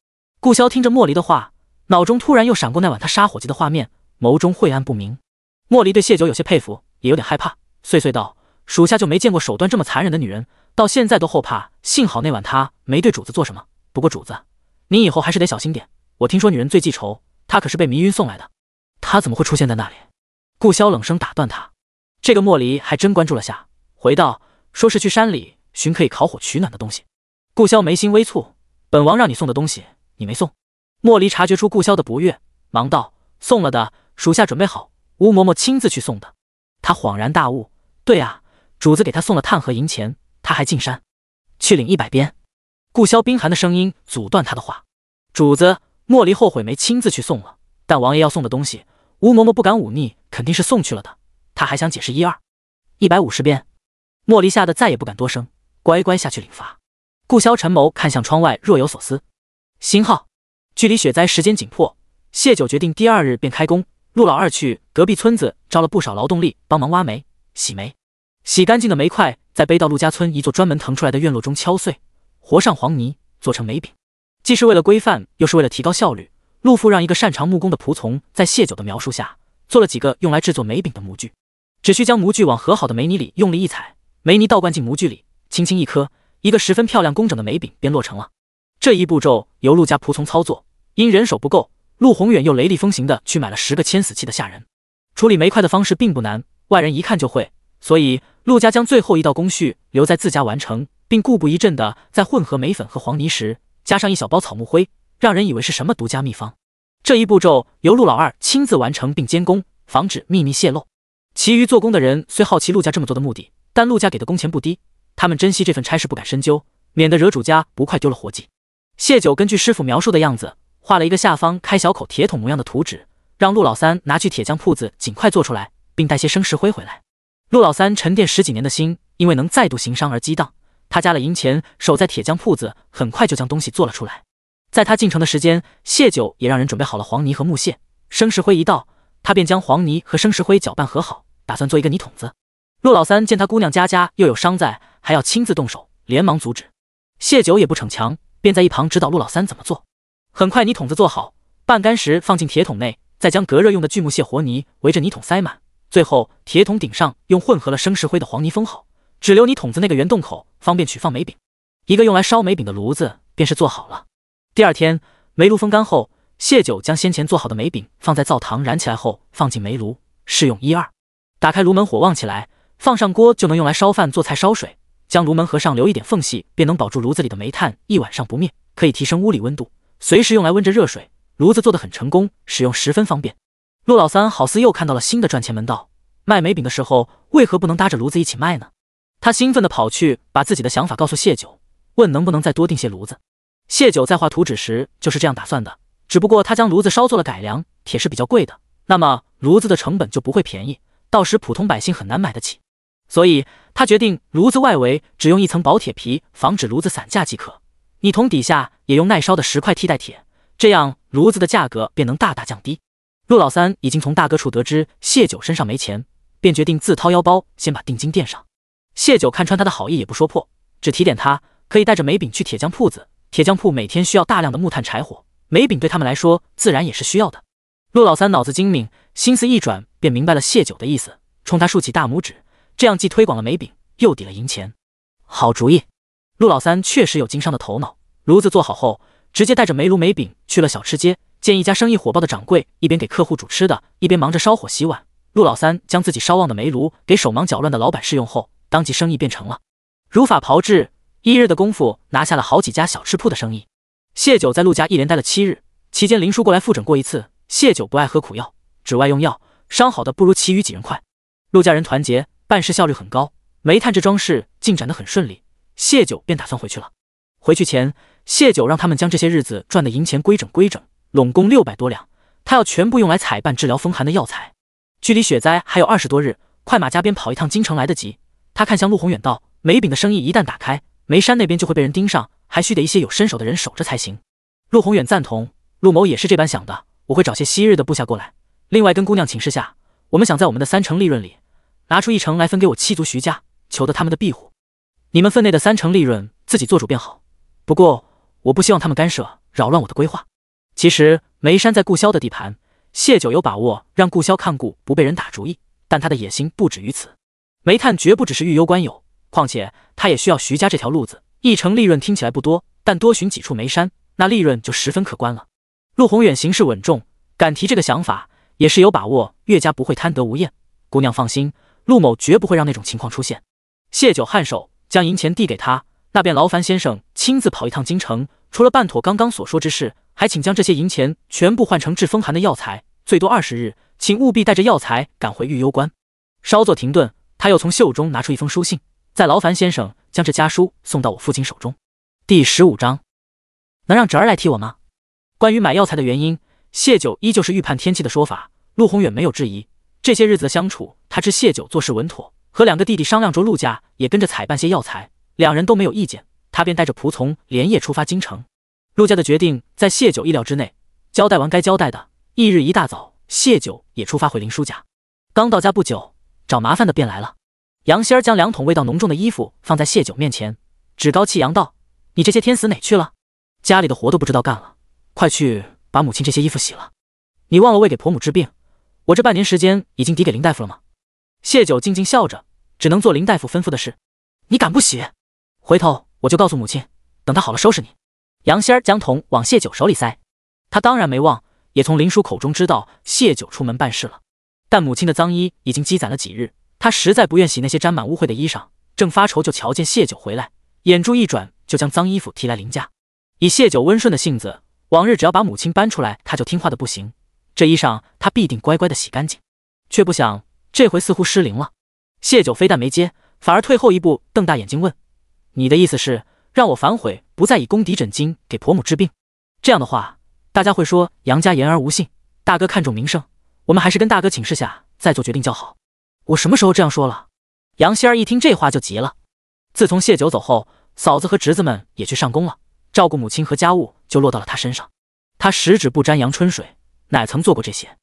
顾潇听着莫离的话，脑中突然又闪过那晚他杀伙计的画面，眸中晦暗不明。莫离对谢九有些佩服，也有点害怕，碎碎道：“属下就没见过手段这么残忍的女人，到现在都后怕，幸好那晚她没对主子做什么。不过主子，您以后还是得小心点，我听说女人最记仇，她可是被迷晕送来的。她怎么会出现在那里？”顾潇冷声打断他。这个莫离还真关注了下，回道：“说是去山里寻可以烤火取暖的东西。”顾潇眉心微蹙：“本王让你送的东西你没送。”莫离察觉出顾潇的不悦，忙道：“送了的，属下准备好，吴嬷嬷亲自去送的。”他恍然大悟：“对啊，主子给他送了炭和银钱，他还进山去领100鞭。”顾萧冰寒的声音阻断他的话：“主子，莫离后悔没亲自去送了，但王爷要送的东西，吴嬷嬷不敢忤逆，肯定是送去了的。他还想解释150遍。”莫离吓得再也不敢多声，乖乖下去领罚。顾萧沉眸看向窗外，若有所思。星号，距离雪灾时间紧迫，谢九决定第2日便开工。陆老二去隔壁村子招了不少劳动力帮忙挖煤、洗煤。洗干净的煤块再背到陆家村一座专门腾出来的院落中敲碎，和上黄泥，做成煤饼。既是为了规范，又是为了提高效率，陆父让一个擅长木工的仆从在谢九的描述下，做了几个用来制作煤饼的模具。只需将模具往和好的煤泥里用力一踩，煤泥倒灌进模具里，轻轻一磕，一个十分漂亮工整的煤饼便落成了。这一步骤由陆家仆从操作，因人手不够，陆宏远又雷厉风行的去买了10个签死气的下人。处理煤块的方式并不难，外人一看就会，所以陆家将最后一道工序留在自家完成，并故布疑阵的在混合煤粉和黄泥时加上一小包草木灰，让人以为是什么独家秘方。这一步骤由陆老二亲自完成并监工，防止秘密泄露。其余做工的人虽好奇陆家这么做的目的，但陆家给的工钱不低，他们珍惜这份差事不敢深究，免得惹主家不快丢了活计。谢九根据师傅描述的样子画了一个下方开小口铁桶模样的图纸，让陆老三拿去铁匠铺子尽快做出来，并带些生石灰回来。陆老三沉淀10几年的心因为能再度行商而激荡，他加了银钱守在铁匠铺子，很快就将东西做了出来。在他进城的时间，谢九也让人准备好了黄泥和木屑，生石灰一到，他便将黄泥和生石灰搅拌和好，打算做一个泥桶子。陆老三见他姑娘家家又有伤在，还要亲自动手，连忙阻止。谢九也不逞强，便在一旁指导陆老三怎么做。很快泥桶子做好，拌干时放进铁桶内，再将隔热用的锯木屑和泥围着泥桶塞满，最后铁桶顶上用混合了生石灰的黄泥封好，只留泥桶子那个圆洞口，方便取放煤饼。一个用来烧煤饼的炉子便是做好了。第2天，煤炉风干后，谢九将先前做好的煤饼放在灶膛燃起来后放进煤炉，试用1、2。打开炉门，火旺起来，放上锅就能用来烧饭、做菜、烧水。将炉门合上，留一点缝隙，便能保住炉子里的煤炭1晚上不灭，可以提升屋里温度，随时用来温着热水。炉子做得很成功，使用十分方便。陆老三好似又看到了新的赚钱门道，卖煤饼的时候为何不能搭着炉子一起卖呢？他兴奋地跑去把自己的想法告诉谢九，问能不能再多订些炉子。谢九在画图纸时就是这样打算的，只不过他将炉子稍做了改良，铁是比较贵的，那么炉子的成本就不会便宜，到时普通百姓很难买得起。所以他决定炉子外围只用一层薄铁皮，防止炉子散架即可。泥桶底下也用耐烧的石块替代铁，这样炉子的价格便能大大降低。陆老三已经从大哥处得知谢九身上没钱，便决定自掏腰包先把定金垫上。谢九看穿他的好意也不说破，只提点他可以带着煤饼去铁匠铺子，铁匠铺每天需要大量的木炭柴火，煤饼对他们来说自然也是需要的。陆老三脑子精明，心思一转便明白了谢九的意思，冲他竖起大拇指，这样既推广了煤饼，又抵了银钱。好主意！陆老三确实有经商的头脑，炉子做好后，直接带着煤炉煤饼去了小吃街，见一家生意火爆的掌柜一边给客户煮吃的，一边忙着烧火洗碗。陆老三将自己烧旺的煤炉给手忙脚乱的老板试用后，当即生意便成了。如法炮制，1日的功夫拿下了好几家小吃铺的生意。谢九在陆家一连待了7日，期间林叔过来复诊过一次。谢九不爱喝苦药，只外用药，伤好的不如其余几人快。陆家人团结，办事效率很高，煤炭这桩事进展得很顺利。谢九便打算回去了。回去前，谢九让他们将这些日子赚的银钱规整规整，拢共600多两，他要全部用来采办治疗风寒的药材。距离雪灾还有20多日，快马加鞭跑一趟京城来得及。他看向陆宏远道：煤饼的生意一旦打开，煤山那边就会被人盯上，还需得一些有身手的人守着才行。陆宏远赞同，陆某也是这般想的，我会找些昔日的部下过来，另外跟姑娘请示下，我们想在我们的3成利润里拿出1成来分给我妻族徐家，求得他们的庇护。你们分内的3成利润自己做主便好，不过我不希望他们干涉扰乱我的规划。其实煤山在顾萧的地盘，谢九有把握让顾萧看顾不被人打主意，但他的野心不止于此。煤炭绝不只是豫攸关有，况且他也需要徐家这条路子。1成利润听起来不多，但多寻几处煤山，那利润就十分可观了。陆宏远行事稳重，敢提这个想法，也是有把握岳家不会贪得无厌。姑娘放心，陆某绝不会让那种情况出现。谢九颔首，将银钱递给他，那便劳烦先生亲自跑一趟京城，除了办妥刚刚所说之事，还请将这些银钱全部换成治风寒的药材，最多20日，请务必带着药材赶回豫攸关。稍作停顿，他又从袖中拿出一封书信，再劳烦先生将这家书送到我父亲手中。第15章，能让侄儿来替我吗？关于买药材的原因，谢九依旧是预判天气的说法。陆宏远没有质疑，这些日子的相处，他知谢九做事稳妥，和2个弟弟商量着陆家也跟着采办些药材，2人都没有意见，他便带着仆从连夜出发京城。陆家的决定在谢九意料之内，交代完该交代的，翌日一大早，谢九也出发回林叔家。刚到家不久，找麻烦的便来了。杨仙儿将2桶味道浓重的衣服放在谢九面前，趾高气扬道：“你这些天死哪去了？家里的活都不知道干了，快去把母亲这些衣服洗了。你忘了为给婆母治病，我这半年时间已经抵给林大夫了吗？”谢九静静笑着，只能做林大夫吩咐的事。你敢不洗？回头我就告诉母亲，等她好了收拾你。杨仙儿将桶往谢九手里塞，他当然没忘，也从林叔口中知道谢九出门办事了。但母亲的脏衣已经积攒了几日，他实在不愿洗那些沾满污秽的衣裳，正发愁，就瞧见谢九回来，眼珠一转，就将脏衣服提来林家。以谢九温顺的性子，往日只要把母亲搬出来，他就听话的不行，这衣裳他必定乖乖的洗干净。却不想这回似乎失灵了，谢九非但没接，反而退后一步，瞪大眼睛问：“你的意思是让我反悔，不再以宫敌枕巾给婆母治病？这样的话，大家会说杨家言而无信，大哥看重名声，我们还是跟大哥请示下再做决定较好。”我什么时候这样说了？杨仙儿一听这话就急了。自从谢九走后，嫂子和侄子们也去上工了，照顾母亲和家务就落到了他身上。他十指不沾阳春水，哪曾做过这些？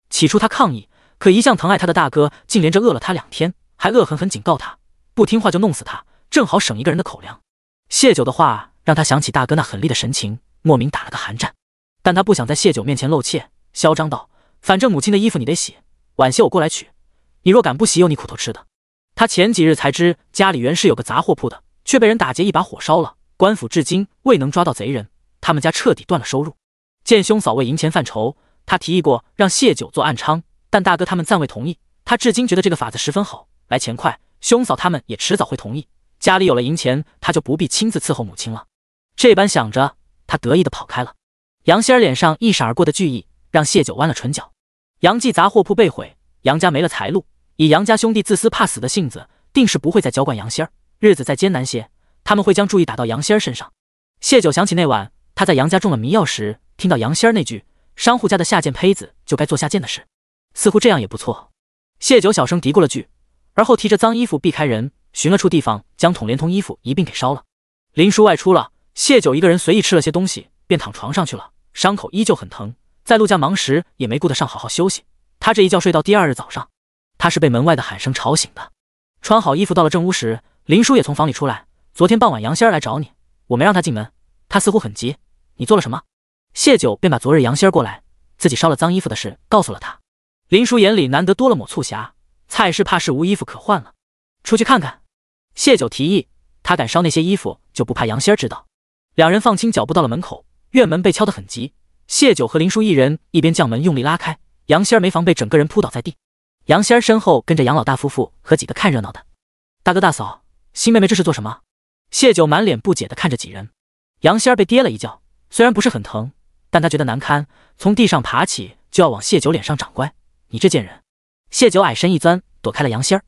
起初他抗议，可一向疼爱他的大哥竟连着饿了他2天，还恶狠狠警告他，不听话就弄死他，正好省一个人的口粮。谢九的话让他想起大哥那狠厉的神情，莫名打了个寒战。但他不想在谢九面前露怯，嚣张道：“反正母亲的衣服你得洗，晚些我过来取。你若敢不洗，有你苦头吃的。”他前几日才知家里原是有个杂货铺的，却被人打劫，一把火烧了，官府至今未能抓到贼人，他们家彻底断了收入。见兄嫂为银钱犯愁，他提议过让谢九做暗娼，但大哥他们暂未同意。他至今觉得这个法子十分好，来钱快，兄嫂他们也迟早会同意。家里有了银钱，他就不必亲自伺候母亲了。这般想着，他得意地跑开了。杨仙儿脸上一闪而过的惧意，让谢九弯了唇角。杨记杂货铺被毁，杨家没了财路，以杨家兄弟自私怕死的性子，定是不会再娇惯杨仙儿。日子再艰难些，他们会将注意打到杨仙儿身上。谢九想起那晚他在杨家中了迷药时，听到杨仙儿那句商户家的下贱胚子就该做下贱的事，似乎这样也不错。谢九小声嘀咕了句，而后提着脏衣服避开人，寻了处地方，将桶连同衣服一并给烧了。林叔外出了，谢九一个人随意吃了些东西，便躺床上去了，伤口依旧很疼，在陆家忙时也没顾得上好好休息。他这一觉睡到第2日早上，他是被门外的喊声吵醒的。穿好衣服到了正屋时，林叔也从房里出来：“昨天傍晚杨仙儿来找你，我没让他进门，他似乎很急，你做了什么？”谢九便把昨日杨仙儿过来自己烧了脏衣服的事告诉了他。林叔眼里难得多了抹促狭，蔡氏怕是无衣服可换了，出去看看。谢九提议，他敢烧那些衣服，就不怕杨仙儿知道。2人放轻脚步到了门口，院门被敲得很急，谢九和林叔一人一边将门用力拉开，杨仙儿没防备，整个人扑倒在地。杨仙儿身后跟着杨老大夫妇和几个看热闹的。大哥大嫂，新妹妹这是做什么？谢九满脸不解地看着几人。杨仙儿被跌了一跤，虽然不是很疼，但他觉得难堪，从地上爬起就要往谢九脸上长乖。你这贱人！谢九矮身一钻，躲开了杨仙儿。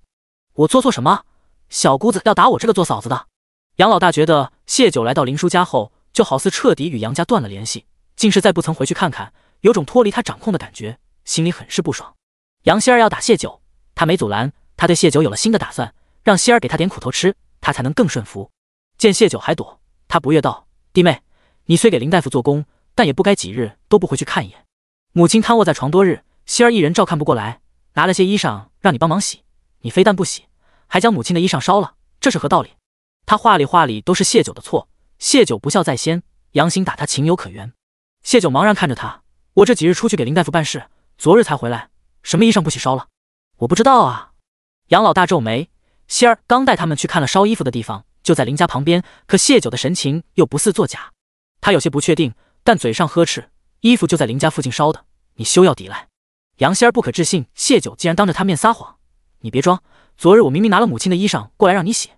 我做错什么？小姑子要打我这个做嫂子的？杨老大觉得谢九来到林叔家后，就好似彻底与杨家断了联系，竟是再不曾回去看看，有种脱离他掌控的感觉，心里很是不爽。杨仙儿要打谢九，他没阻拦，他对谢九有了新的打算，让仙儿给他点苦头吃，他才能更顺服。见谢九还躲，他不悦道：“弟妹，你虽给林大夫做工，但也不该几日都不回去看一眼。母亲瘫卧在床多日，仙儿一人照看不过来，拿了些衣裳让你帮忙洗，你非但不洗，还将母亲的衣裳烧了，这是何道理？”他话里都是谢九的错，谢九不孝在先，杨兴打他情有可原。谢九茫然看着他：“我这几日出去给林大夫办事，昨日才回来，什么衣裳不洗烧了？我不知道啊。”杨老大皱眉，仙儿刚带他们去看了烧衣服的地方，就在林家旁边，可谢九的神情又不似作假，他有些不确定，但嘴上呵斥：“衣服就在林家附近烧的，你休要抵赖。”杨仙儿不可置信，谢九竟然当着他面撒谎：“你别装，昨日我明明拿了母亲的衣裳过来让你洗，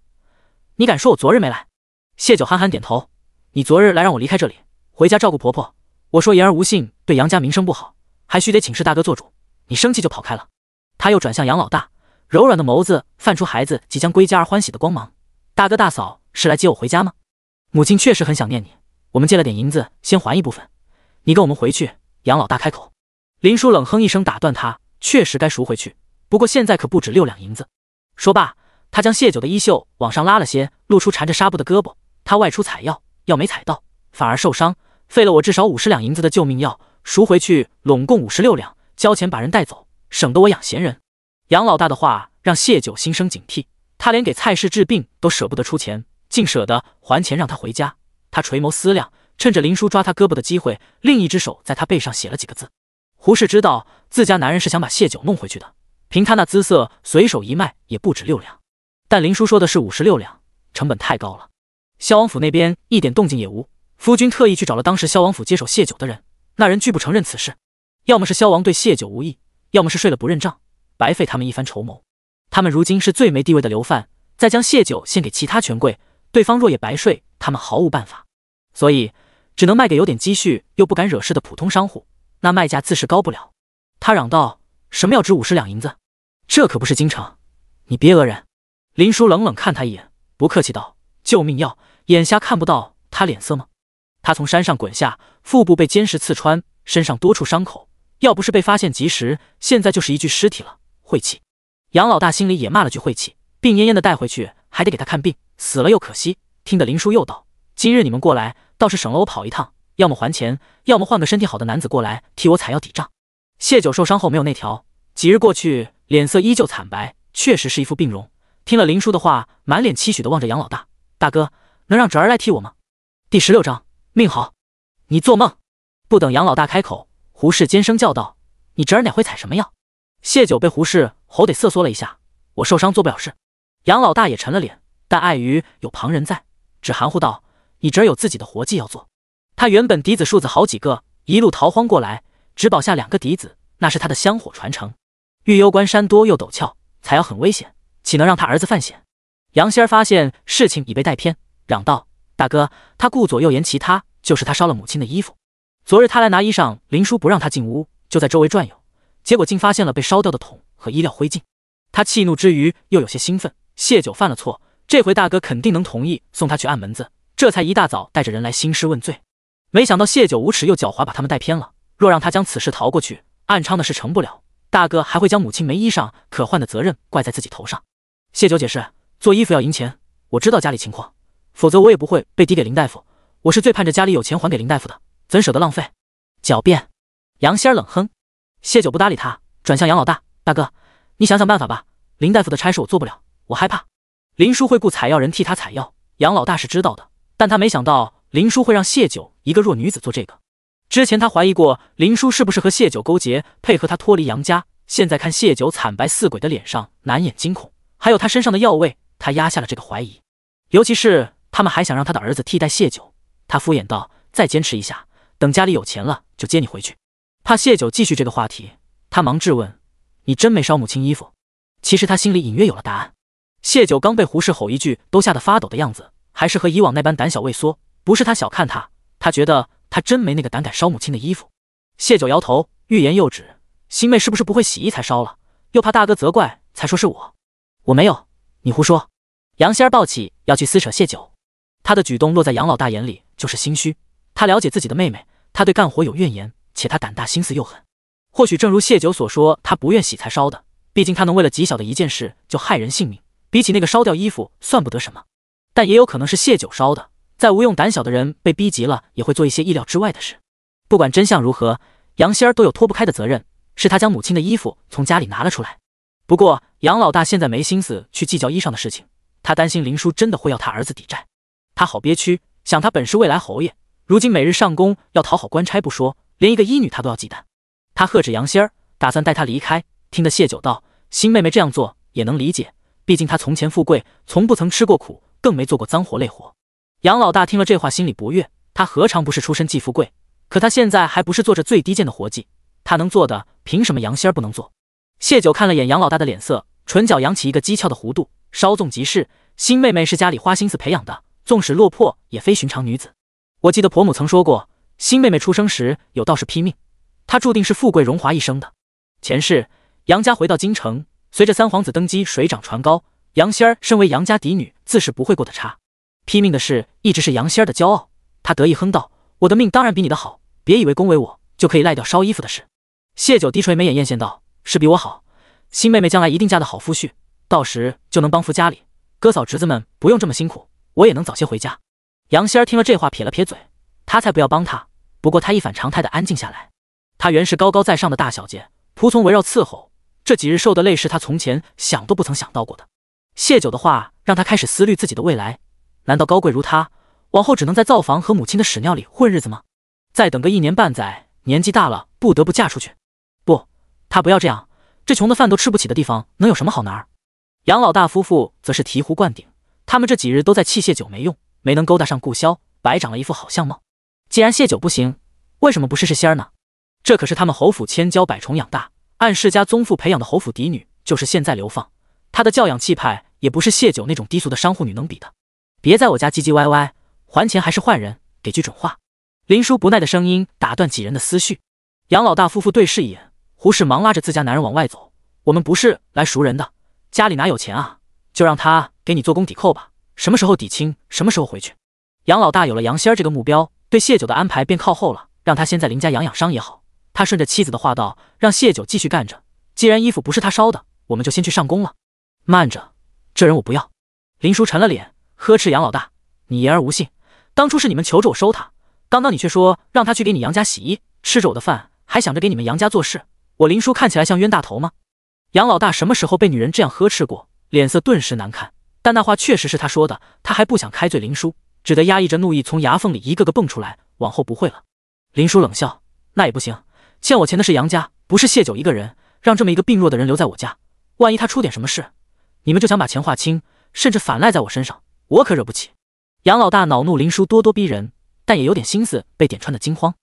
你敢说我昨日没来？”谢九憨憨点头：“你昨日来让我离开这里，回家照顾婆婆，我说言而无信对杨家名声不好，还须得请示大哥做主，你生气就跑开了。”他又转向杨老大，柔软的眸子泛出孩子即将归家而欢喜的光芒：“大哥大嫂是来接我回家吗？”母亲确实很想念你，我们借了点银子，先还一部分，你跟我们回去。杨老大开口。林叔冷哼一声打断他，确实该赎回去，不过现在可不止6两银子。说罢，他将谢九的衣袖往上拉了些，露出缠着纱布的胳膊。他外出采药，药没采到，反而受伤，费了我至少50两银子的救命药，赎回去拢共56两，交钱把人带走，省得我养闲人。杨老大的话让谢九心生警惕，他连给蔡氏治病都舍不得出钱，竟舍得还钱让他回家。他垂眸思量，趁着林叔抓他胳膊的机会，另一只手在他背上写了几个字。胡氏知道自家男人是想把谢九弄回去的，凭他那姿色，随手一卖也不止6两。但林叔说的是56两，成本太高了。萧王府那边一点动静也无，夫君特意去找了当时萧王府接手谢九的人，那人拒不承认此事，要么是萧王对谢九无意，要么是睡了不认账，白费他们一番筹谋。他们如今是最没地位的流犯，再将谢九献给其他权贵，对方若也白睡，他们毫无办法，所以只能卖给有点积蓄又不敢惹事的普通商户，那卖价自是高不了。他嚷道：“什么要值50两银子？这可不是京城，你别讹人。”林叔冷冷看他一眼，不客气道：“救命药，眼瞎看不到他脸色吗？”他从山上滚下，腹部被坚石刺穿，身上多处伤口，要不是被发现及时，现在就是一具尸体了。晦气！杨老大心里也骂了句晦气，病恹恹的带回去，还得给他看病，死了又可惜。听得林叔又道：“今日你们过来，倒是省了我跑一趟，要么还钱，要么换个身体好的男子过来替我采药抵账。”谢九受伤后没有那条，几日过去，脸色依旧惨白，确实是一副病容。听了林叔的话，满脸期许的望着杨老大：“大哥，能让侄儿来替我吗？”第16章，命好。你做梦！不等杨老大开口，胡氏尖声叫道：“你侄儿哪会采什么药？”谢九被胡氏吼得瑟缩了一下：“我受伤做不了事。”杨老大也沉了脸，但碍于有旁人在，只含糊道：“你侄儿有自己的活计要做。他原本嫡子庶子好几个，一路逃荒过来，只保下2个嫡子，那是他的香火传承。玉幽关山多又陡峭，采药很危险，岂能让他儿子犯险？”杨仙儿发现事情已被带偏，嚷道：“大哥，他顾左右言其他，就是他烧了母亲的衣服。昨日他来拿衣裳，林叔不让他进屋，就在周围转悠，结果竟发现了被烧掉的桶和衣料灰烬。他气怒之余，又有些兴奋。谢九犯了错，这回大哥肯定能同意送他去按门子，这才一大早带着人来兴师问罪。没想到谢九无耻又狡猾，把他们带偏了。若让他将此事逃过去，暗娼的事成不了，大哥还会将母亲没衣裳可换的责任怪在自己头上。谢九解释：“做衣服要银钱，我知道家里情况，否则我也不会被抵给林大夫。我是最盼着家里有钱还给林大夫的，怎舍得浪费？”狡辩！杨仙儿冷哼。谢九不搭理他，转向杨老大：“大哥，你想想办法吧。林大夫的差事我做不了，我害怕。林叔会雇采药人替他采药，杨老大是知道的，但他没想到林叔会让谢九一个弱女子做这个。之前他怀疑过林叔是不是和谢九勾结，配合他脱离杨家，现在看谢九惨白似鬼的脸上，难掩惊恐，还有他身上的药味，他压下了这个怀疑。尤其是他们还想让他的儿子替代谢九，他敷衍道：“再坚持一下，等家里有钱了就接你回去。”怕谢九继续这个话题，他忙质问：“你真没烧母亲衣服？”其实他心里隐约有了答案。谢九刚被胡氏吼一句都吓得发抖的样子，还是和以往那般胆小畏缩，不是他小看他，他觉得他真没那个胆敢烧母亲的衣服。谢九摇头，欲言又止：“新妹是不是不会洗衣才烧了？又怕大哥责怪，才说是我。我没有，你胡说。”杨仙儿抱起要去撕扯谢九，他的举动落在杨老大眼里就是心虚。他了解自己的妹妹，他对干活有怨言，且他胆大心思又狠。或许正如谢九所说，他不愿洗才烧的，毕竟他能为了极小的一件事就害人性命，比起那个烧掉衣服算不得什么。但也有可能是谢九烧的，再无用胆小的人被逼急了，也会做一些意料之外的事。不管真相如何，杨仙儿都有脱不开的责任，是他将母亲的衣服从家里拿了出来。不过杨老大现在没心思去计较衣裳的事情，他担心林叔真的会要他儿子抵债。他好憋屈，想他本是未来侯爷，如今每日上宫要讨好官差不说，连一个医女他都要忌惮。他喝止杨仙儿，打算带他离开。听得谢九道：“新妹妹这样做也能理解，毕竟她从前富贵，从不曾吃过苦，更没做过脏活累活。”杨老大听了这话心里不悦，他何尝不是出身既富贵，可他现在还不是做着最低贱的活计，他能做的凭什么杨仙儿不能做？谢九看了眼杨老大的脸色，唇角扬起一个讥诮的弧度，稍纵即逝。新妹妹是家里花心思培养的，纵使落魄也非寻常女子。我记得婆母曾说过，新妹妹出生时有道士批命，她注定是富贵荣华一生的。前世杨家回到京城，随着三皇子登基水涨船高，杨仙儿身为杨家嫡女，自是不会过得差。拼命的事一直是杨仙儿的骄傲。他得意哼道：“我的命当然比你的好，别以为恭维我就可以赖掉烧衣服的事。”谢九低垂眉眼艳羡道：“是比我好，新妹妹将来一定嫁得好夫婿，到时就能帮扶家里，哥嫂侄子们不用这么辛苦，我也能早些回家。”杨仙儿听了这话撇了撇嘴，他才不要帮他，不过他一反常态的安静下来。她原是高高在上的大小姐，仆从围绕伺候，这几日受的累是她从前想都不曾想到过的。谢九的话让她开始思虑自己的未来，难道高贵如她，往后只能在灶房和母亲的屎尿里混日子吗？再等个1年半载，年纪大了不得不嫁出去？不，她不要这样，这穷的饭都吃不起的地方能有什么好男儿？杨老大夫妇则是醍醐灌顶，他们这几日都在气谢九没用，没能勾搭上顾潇，白长了一副好相貌。既然谢九不行，为什么不试试仙儿呢？这可是他们侯府千娇百宠养大，按世家宗父培养的侯府嫡女，就是现在流放，她的教养气派也不是谢九那种低俗的商户女能比的。别在我家唧唧歪歪，还钱还是换人，给句准话。林叔不耐的声音打断几人的思绪。杨老大夫妇对视一眼，胡氏忙拉着自家男人往外走。我们不是来赎人的，家里哪有钱啊？就让他给你做工抵扣吧，什么时候抵清，什么时候回去。杨老大有了杨仙儿这个目标，对谢九的安排便靠后了，让他先在林家养养伤也好。他顺着妻子的话道，让谢九继续干着，既然衣服不是他烧的，我们就先去上工了。慢着，这人我不要。林叔沉了脸，呵斥杨老大：“你言而无信，当初是你们求着我收他，刚刚你却说让他去给你杨家洗衣，吃着我的饭，还想着给你们杨家做事，我林叔看起来像冤大头吗？”杨老大什么时候被女人这样呵斥过，脸色顿时难看，但那话确实是他说的，他还不想开罪林叔，只得压抑着怒意从牙缝里一个个蹦出来，往后不会了。林叔冷笑：“那也不行，欠我钱的是杨家，不是谢九一个人，让这么一个病弱的人留在我家，万一他出点什么事，你们就想把钱划清，甚至反赖在我身上，我可惹不起。”杨老大恼怒林叔咄咄逼人，但也有点心思被点穿的惊慌。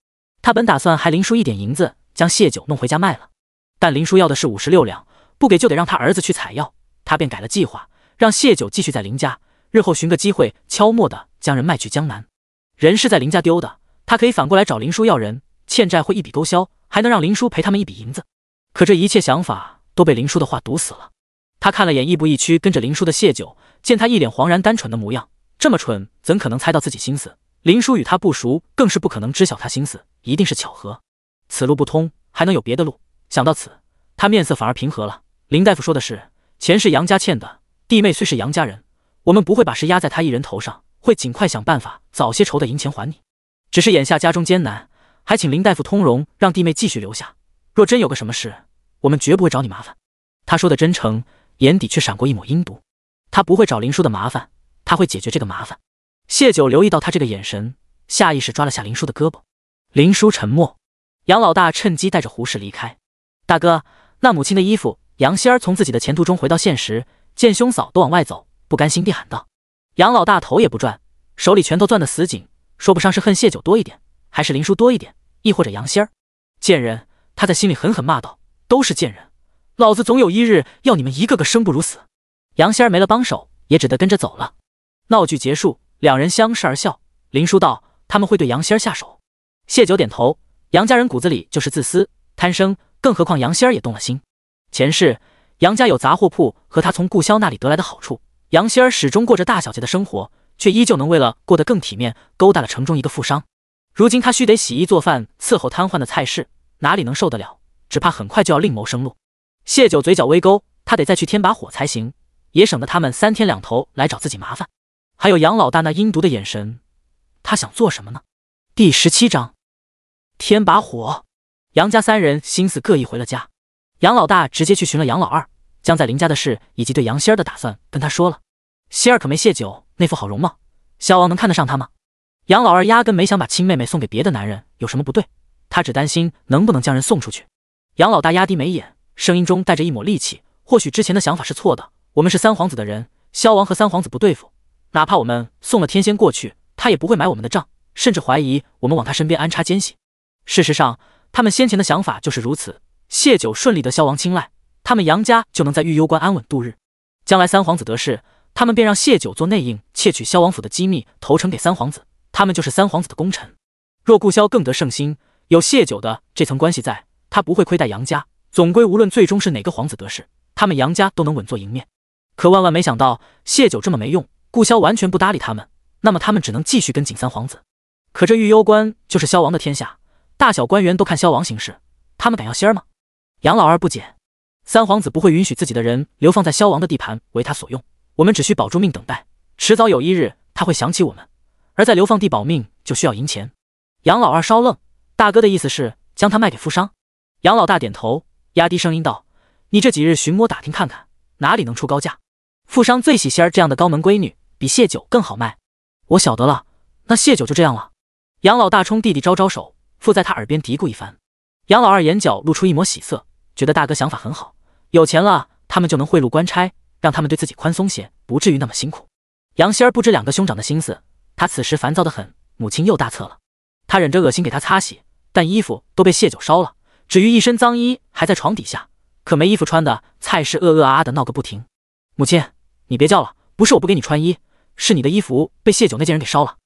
他本打算还林叔一点银子，将谢九弄回家卖了，但林叔要的是56两，不给就得让他儿子去采药，他便改了计划，让谢九继续在林家，日后寻个机会悄默地将人卖去江南。人是在林家丢的，他可以反过来找林叔要人，欠债会一笔勾销，还能让林叔赔他们一笔银子。可这一切想法都被林叔的话堵死了。他看了眼亦步亦趋跟着林叔的谢九，见他一脸惶然单纯的模样，这么蠢怎可能猜到自己心思？林叔与他不熟，更是不可能知晓他心思，一定是巧合。此路不通，还能有别的路？想到此，他面色反而平和了。林大夫说的是，钱是杨家欠的，弟妹虽是杨家人，我们不会把事压在他一人头上，会尽快想办法早些筹的银钱还你。只是眼下家中艰难，还请林大夫通融，让弟妹继续留下。若真有个什么事，我们绝不会找你麻烦。他说的真诚，眼底却闪过一抹阴毒。他不会找林叔的麻烦，他会解决这个麻烦。谢九留意到他这个眼神，下意识抓了下林叔的胳膊。林叔沉默。杨老大趁机带着胡氏离开。大哥，那母亲的衣服。杨仙儿从自己的前途中回到现实，见兄嫂都往外走，不甘心地喊道。杨老大头也不转，手里拳头攥得死紧，说不上是恨谢九多一点，还是林叔多一点，亦或者杨仙儿。贱人，他在心里狠狠骂道：“都是贱人，老子总有一日要你们一个个生不如死。”杨仙儿没了帮手，也只得跟着走了。闹剧结束，两人相视而笑。林叔道：“他们会对杨仙儿下手？”谢九点头，杨家人骨子里就是自私贪生，更何况杨仙儿也动了心。前世杨家有杂货铺和他从顾潇那里得来的好处，杨仙儿始终过着大小姐的生活，却依旧能为了过得更体面，勾搭了城中一个富商。如今他须得洗衣做饭，伺候瘫痪的蔡氏，哪里能受得了？只怕很快就要另谋生路。谢九嘴角微勾，他得再去添把火才行，也省得他们3天2头来找自己麻烦。还有杨老大那阴毒的眼神，他想做什么呢？第17章，添把火。杨家3人心思各异回了家。杨老大直接去寻了杨老二，将在林家的事以及对杨仙儿的打算跟他说了。仙儿可没谢九那副好容貌，萧王能看得上他吗？杨老二压根没想把亲妹妹送给别的男人，有什么不对？他只担心能不能将人送出去。杨老大压低眉眼，声音中带着一抹戾气。或许之前的想法是错的，我们是三皇子的人，萧王和三皇子不对付，哪怕我们送了天仙过去，他也不会买我们的账，甚至怀疑我们往他身边安插奸细。事实上，他们先前的想法就是如此。谢九顺利得萧王青睐，他们杨家就能在玉幽关安稳度日。将来三皇子得势，他们便让谢九做内应，窃取萧王府的机密，投诚给三皇子，他们就是三皇子的功臣。若顾萧更得胜心，有谢九的这层关系在，他不会亏待杨家。总归无论最终是哪个皇子得势，他们杨家都能稳坐赢面。可万万没想到，谢九这么没用，顾萧完全不搭理他们，那么他们只能继续跟紧三皇子。可这御幽关就是萧王的天下，大小官员都看萧王行事，他们敢要仙儿吗？杨老二不解，三皇子不会允许自己的人流放在萧王的地盘为他所用，我们只需保住命等待，迟早有一日他会想起我们，而在流放地保命就需要银钱。杨老二稍愣，大哥的意思是将他卖给富商？杨老大点头，压低声音道：你这几日寻摸打听看看，哪里能出高价？富商最喜仙儿这样的高门闺女，比谢酒更好卖。我晓得了，那谢酒就这样了。杨老大冲弟弟招招手，附在他耳边嘀咕一番。杨老二眼角露出一抹喜色，觉得大哥想法很好，有钱了他们就能贿赂官差，让他们对自己宽松些，不至于那么辛苦。杨仙儿不知两个兄长的心思，他此时烦躁得很，母亲又大策了。他忍着恶心给他擦洗，但衣服都被谢酒烧了，至于一身脏衣还在床底下，可没衣服穿的蔡氏啊的闹个不停。母亲，你别叫了，不是我不给你穿衣，是你的衣服被谢酒那件人给烧了。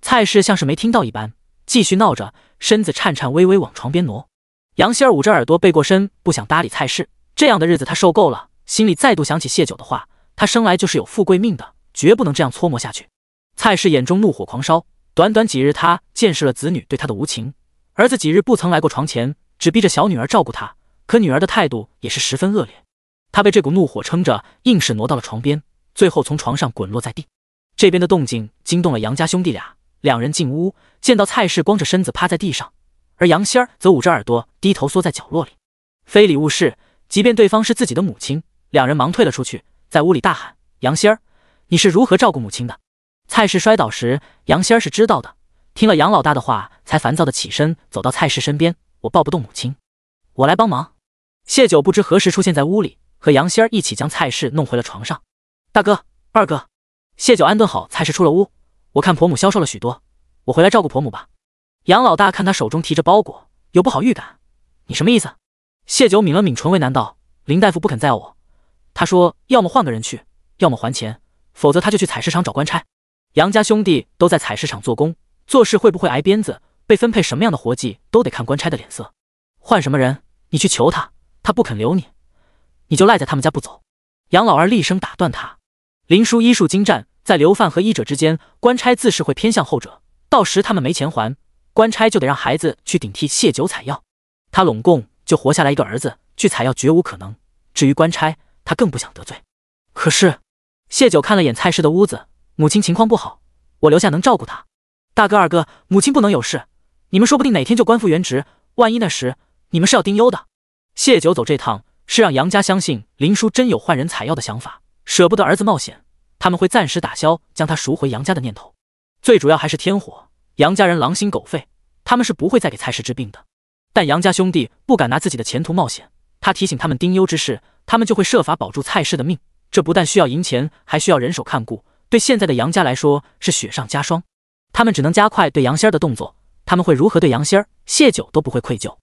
蔡氏像是没听到一般，继续闹着，身子颤颤巍巍往床边挪。杨仙儿捂着耳朵背过身，不想搭理蔡氏，这样的日子他受够了，心里再度想起谢酒的话，他生来就是有富贵命的，绝不能这样搓磨下去。蔡氏眼中怒火狂烧，短短几日他见识了子女对他的无情，儿子几日不曾来过床前，只逼着小女儿照顾他，可女儿的态度也是十分恶劣。他被这股怒火撑着，硬是挪到了床边，最后从床上滚落在地。这边的动静惊动了杨家兄弟俩，两人进屋，见到蔡氏光着身子趴在地上，而杨仙儿则捂着耳朵低头缩在角落里。非礼勿视，即便对方是自己的母亲，两人忙退了出去，在屋里大喊：杨仙儿，你是如何照顾母亲的？蔡氏摔倒时，杨仙儿是知道的，听了杨老大的话，才烦躁的起身走到蔡氏身边：我抱不动母亲，我来帮忙。谢九不知何时出现在屋里，和杨仙儿一起将蔡氏弄回了床上。大哥，二哥。谢九安顿好蔡氏出了屋，我看婆母消瘦了许多，我回来照顾婆母吧。杨老大看他手中提着包裹，有不好预感。你什么意思？谢九抿了抿唇为难道：林大夫不肯再要我，他说要么换个人去，要么还钱，否则他就去采石场找官差。杨家兄弟都在采石场做工，做事会不会挨鞭子，被分配什么样的活计，都得看官差的脸色。换什么人，你去求他，他不肯留你，你就赖在他们家不走。杨老二厉声打断他。林叔医术精湛，在流犯和医者之间，官差自是会偏向后者，到时他们没钱还，官差就得让孩子去顶替谢酒采药。他拢共就活下来一个儿子，去采药绝无可能。至于官差，他更不想得罪。可是谢九看了眼蔡氏的屋子，母亲情况不好，我留下能照顾她。大哥二哥，母亲不能有事，你们说不定哪天就官复原职，万一那时你们是要丁忧的。谢九走这趟是让杨家相信林叔真有换人采药的想法，舍不得儿子冒险，他们会暂时打消将他赎回杨家的念头。最主要还是天火，杨家人狼心狗肺，他们是不会再给蔡氏治病的。但杨家兄弟不敢拿自己的前途冒险，他提醒他们丁忧之事，他们就会设法保住蔡氏的命。这不但需要银钱，还需要人手看顾，对现在的杨家来说是雪上加霜。他们只能加快对杨仙儿的动作，他们会如何对杨仙儿，谢九都不会愧疚。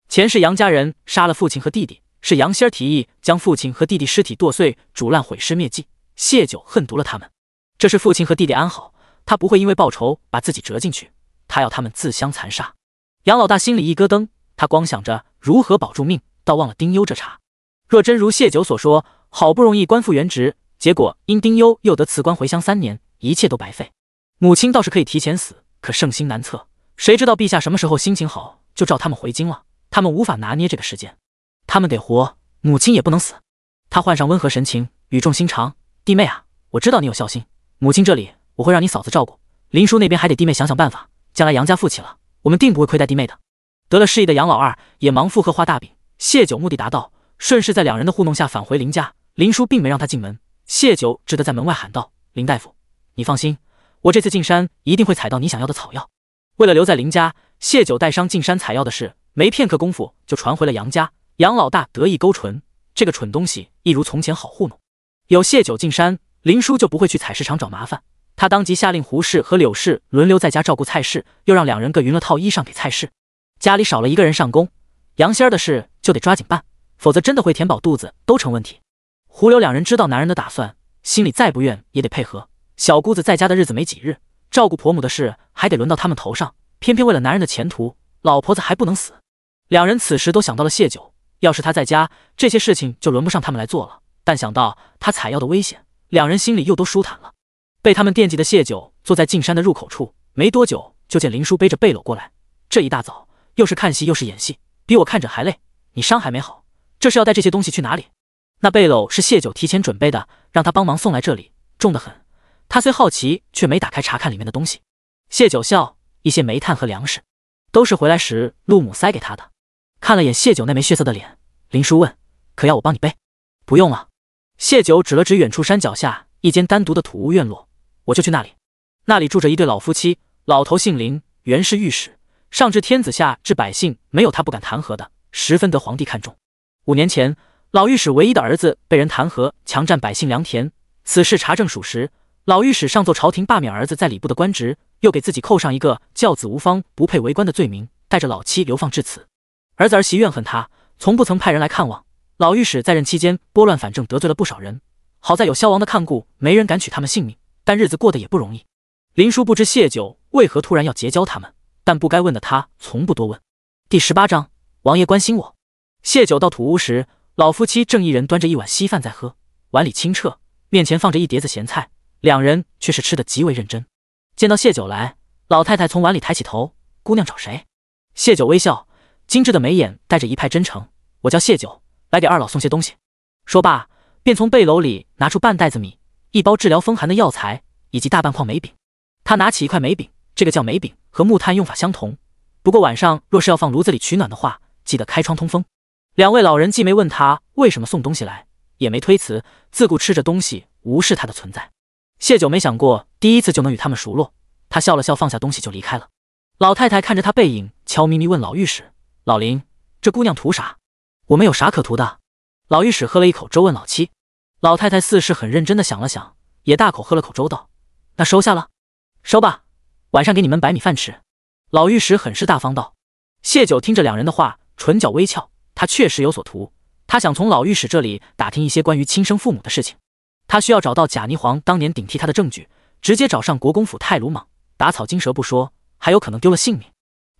前世杨家人杀了父亲和弟弟，是杨仙儿提议将父亲和弟弟尸体剁碎煮烂毁尸灭迹，谢九恨毒了他们。这是父亲和弟弟安好，他不会因为报仇把自己折进去，他要他们自相残杀。杨老大心里一咯噔，他光想着如何保住命，倒忘了丁忧这茬。若真如谢九所说，好不容易官复原职，结果因丁忧又得辞官回乡3年，一切都白费。母亲倒是可以提前死，可圣心难测，谁知道陛下什么时候心情好就召他们回京了，他们无法拿捏这个时间。他们得活，母亲也不能死。他换上温和神情，语重心长：弟妹啊，我知道你有孝心，母亲这里我会让你嫂子照顾，林叔那边还得弟妹想想办法，将来杨家富起了，我们定不会亏待弟妹的。得了示意的杨老二也忙附和画大饼。谢九目的达到，顺势在两人的糊弄下返回林家。林叔并没让他进门，谢九只得在门外喊道：林大夫，你放心，我这次进山一定会采到你想要的草药。为了留在林家，谢九带伤进山采药的事没片刻功夫就传回了杨家。杨老大得意勾唇，这个蠢东西一如从前好糊弄。有谢九进山，林叔就不会去采石场找麻烦。他当即下令胡氏和柳氏轮流在家照顾蔡氏，又让两人各匀了套衣裳给蔡氏。家里少了一个人上工，杨仙儿的事就得抓紧办，否则真的会填饱肚子都成问题。胡柳两人知道男人的打算，心里再不愿也得配合。小姑子在家的日子没几日，照顾婆母的事还得轮到他们头上，偏偏为了男人的前途，老婆子还不能死。两人此时都想到了谢九，要是他在家，这些事情就轮不上他们来做了。但想到他采药的危险，两人心里又都舒坦了。被他们惦记的谢九坐在进山的入口处，没多久就见林叔背着背篓过来。这一大早又是看戏又是演戏，比我看诊还累。你伤还没好，这是要带这些东西去哪里？那背篓是谢九提前准备的，让他帮忙送来这里，重得很。他虽好奇，却没打开查看里面的东西。谢九笑，一些煤炭和粮食，都是回来时陆母塞给他的。看了眼谢九那没血色的脸，林叔问：“可要我帮你背？”“不用了。”谢九指了指远处山脚下一间单独的土屋院落，“我就去那里。那里住着一对老夫妻，老头姓林，原是御史，上至天子，下至百姓，没有他不敢弹劾的，十分得皇帝看重。5年前，老御史唯一的儿子被人弹劾，强占百姓良田，此事查证属实。老御史上奏朝廷罢免儿子在礼部的官职，又给自己扣上一个教子无方、不配为官的罪名，带着老妻流放至此。儿子儿媳怨恨他，从不曾派人来看望。老御史在任期间拨乱反正，得罪了不少人，好在有萧王的看顾，没人敢取他们性命，但日子过得也不容易。林叔不知谢九为何突然要结交他们，但不该问的他从不多问。第18章，王爷关心我。谢九到土屋时，老夫妻正一人端着一碗稀饭在喝，碗里清澈，面前放着一碟子咸菜，两人却是吃得极为认真。见到谢九来，老太太从碗里抬起头：“姑娘找谁？”谢九微笑，精致的眉眼带着一派真诚：“我叫谢九，来给二老送些东西。”说罢，便从背篓里拿出半袋子米、一包治疗风寒的药材以及大半筐梅饼。他拿起一块梅饼，这个叫梅饼，和木炭用法相同，不过晚上若是要放炉子里取暖的话，记得开窗通风。两位老人既没问他为什么送东西来，也没推辞，自顾吃着东西，无视他的存在。谢九没想过第一次就能与他们熟络，他笑了笑，放下东西就离开了。老太太看着他背影，悄咪咪问老御史：“老林，这姑娘图啥？”“我们有啥可图的？”老御史喝了一口粥，问老妻。老太太似是很认真的想了想，也大口喝了口粥，道：“那收下了。”“收吧，晚上给你们摆米饭吃。”老御史很是大方道。谢九听着两人的话，唇角微翘，他确实有所图。他想从老御史这里打听一些关于亲生父母的事情。他需要找到贾霓凰当年顶替他的证据，直接找上国公府太鲁莽，打草惊蛇不说，还有可能丢了性命。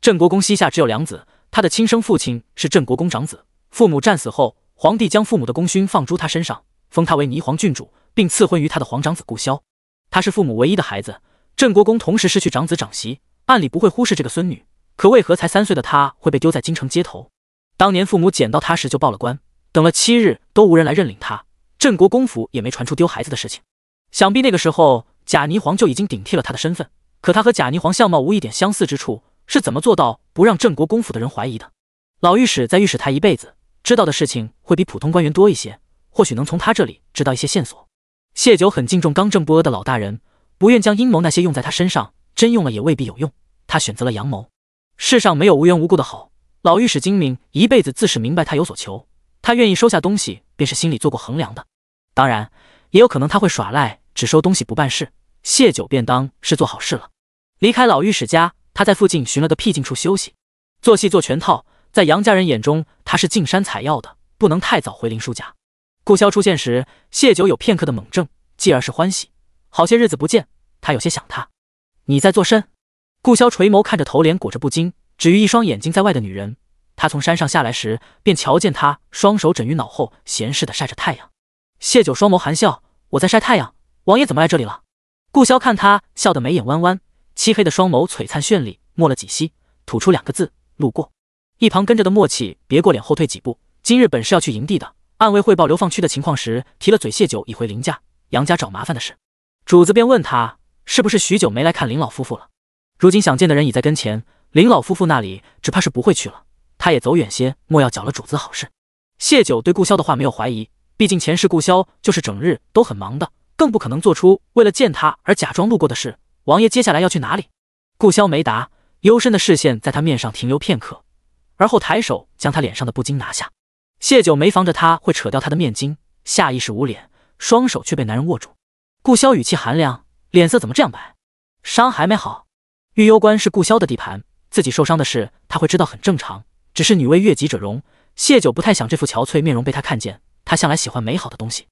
郑国公膝下只有2子，他的亲生父亲是郑国公长子，父母战死后，皇帝将父母的功勋放诸他身上，封他为霓凰郡主，并赐婚于他的皇长子顾萧。他是父母唯一的孩子，郑国公同时失去长子长媳，按理不会忽视这个孙女，可为何才3岁的他会被丢在京城街头？当年父母捡到他时就报了官，等了7日都无人来认领他，郑国公府也没传出丢孩子的事情。想必那个时候贾霓凰就已经顶替了他的身份，可他和贾霓凰相貌无一点相似之处，是怎么做到不让郑国公府的人怀疑的？老御史在御史台一辈子，知道的事情会比普通官员多一些，或许能从他这里知道一些线索。谢九很敬重刚正不阿的老大人，不愿将阴谋那些用在他身上，真用了也未必有用，他选择了阳谋。世上没有无缘无故的好，老御史精明，一辈子自是明白他有所求，他愿意收下东西，便是心里做过衡量的。当然也有可能他会耍赖，只收东西不办事，谢九便当是做好事了。离开老御史家，他在附近寻了个僻静处休息。做戏做全套，在杨家人眼中他是进山采药的，不能太早回林叔家。顾萧出现时，谢九有片刻的猛怔，继而是欢喜，好些日子不见，他有些想他。你在做甚？顾萧垂眸看着头帘裹着布巾，只余一双眼睛在外的女人。他从山上下来时，便瞧见他双手枕于脑后，闲适的晒着太阳。谢九双眸含笑：“我在晒太阳，王爷怎么来这里了？”顾萧看他笑得眉眼弯弯，漆黑的双眸璀璨绚丽，默了几息，吐出2个字：“路过。”一旁跟着的默契别过脸后退几步。今日本是要去营地的，暗卫汇报流放区的情况时，提了嘴谢九已回林家，杨家找麻烦的事。主子便问他是不是许久没来看林老夫妇了。如今想见的人已在跟前，林老夫妇那里只怕是不会去了。他也走远些，莫要搅了主子好事。谢九对顾萧的话没有怀疑，毕竟前世顾萧就是整日都很忙的，更不可能做出为了见他而假装路过的事。王爷接下来要去哪里？顾萧没答，幽深的视线在他面上停留片刻，而后抬手将他脸上的布巾拿下。谢九没防着他会扯掉他的面巾，下意识捂脸，双手却被男人握住。顾萧语气寒凉，脸色怎么这样白？伤还没好。御幽关是顾萧的地盘，自己受伤的事他会知道很正常，只是女为悦己者容，谢九不太想这副憔悴面容被他看见，他向来喜欢美好的东西，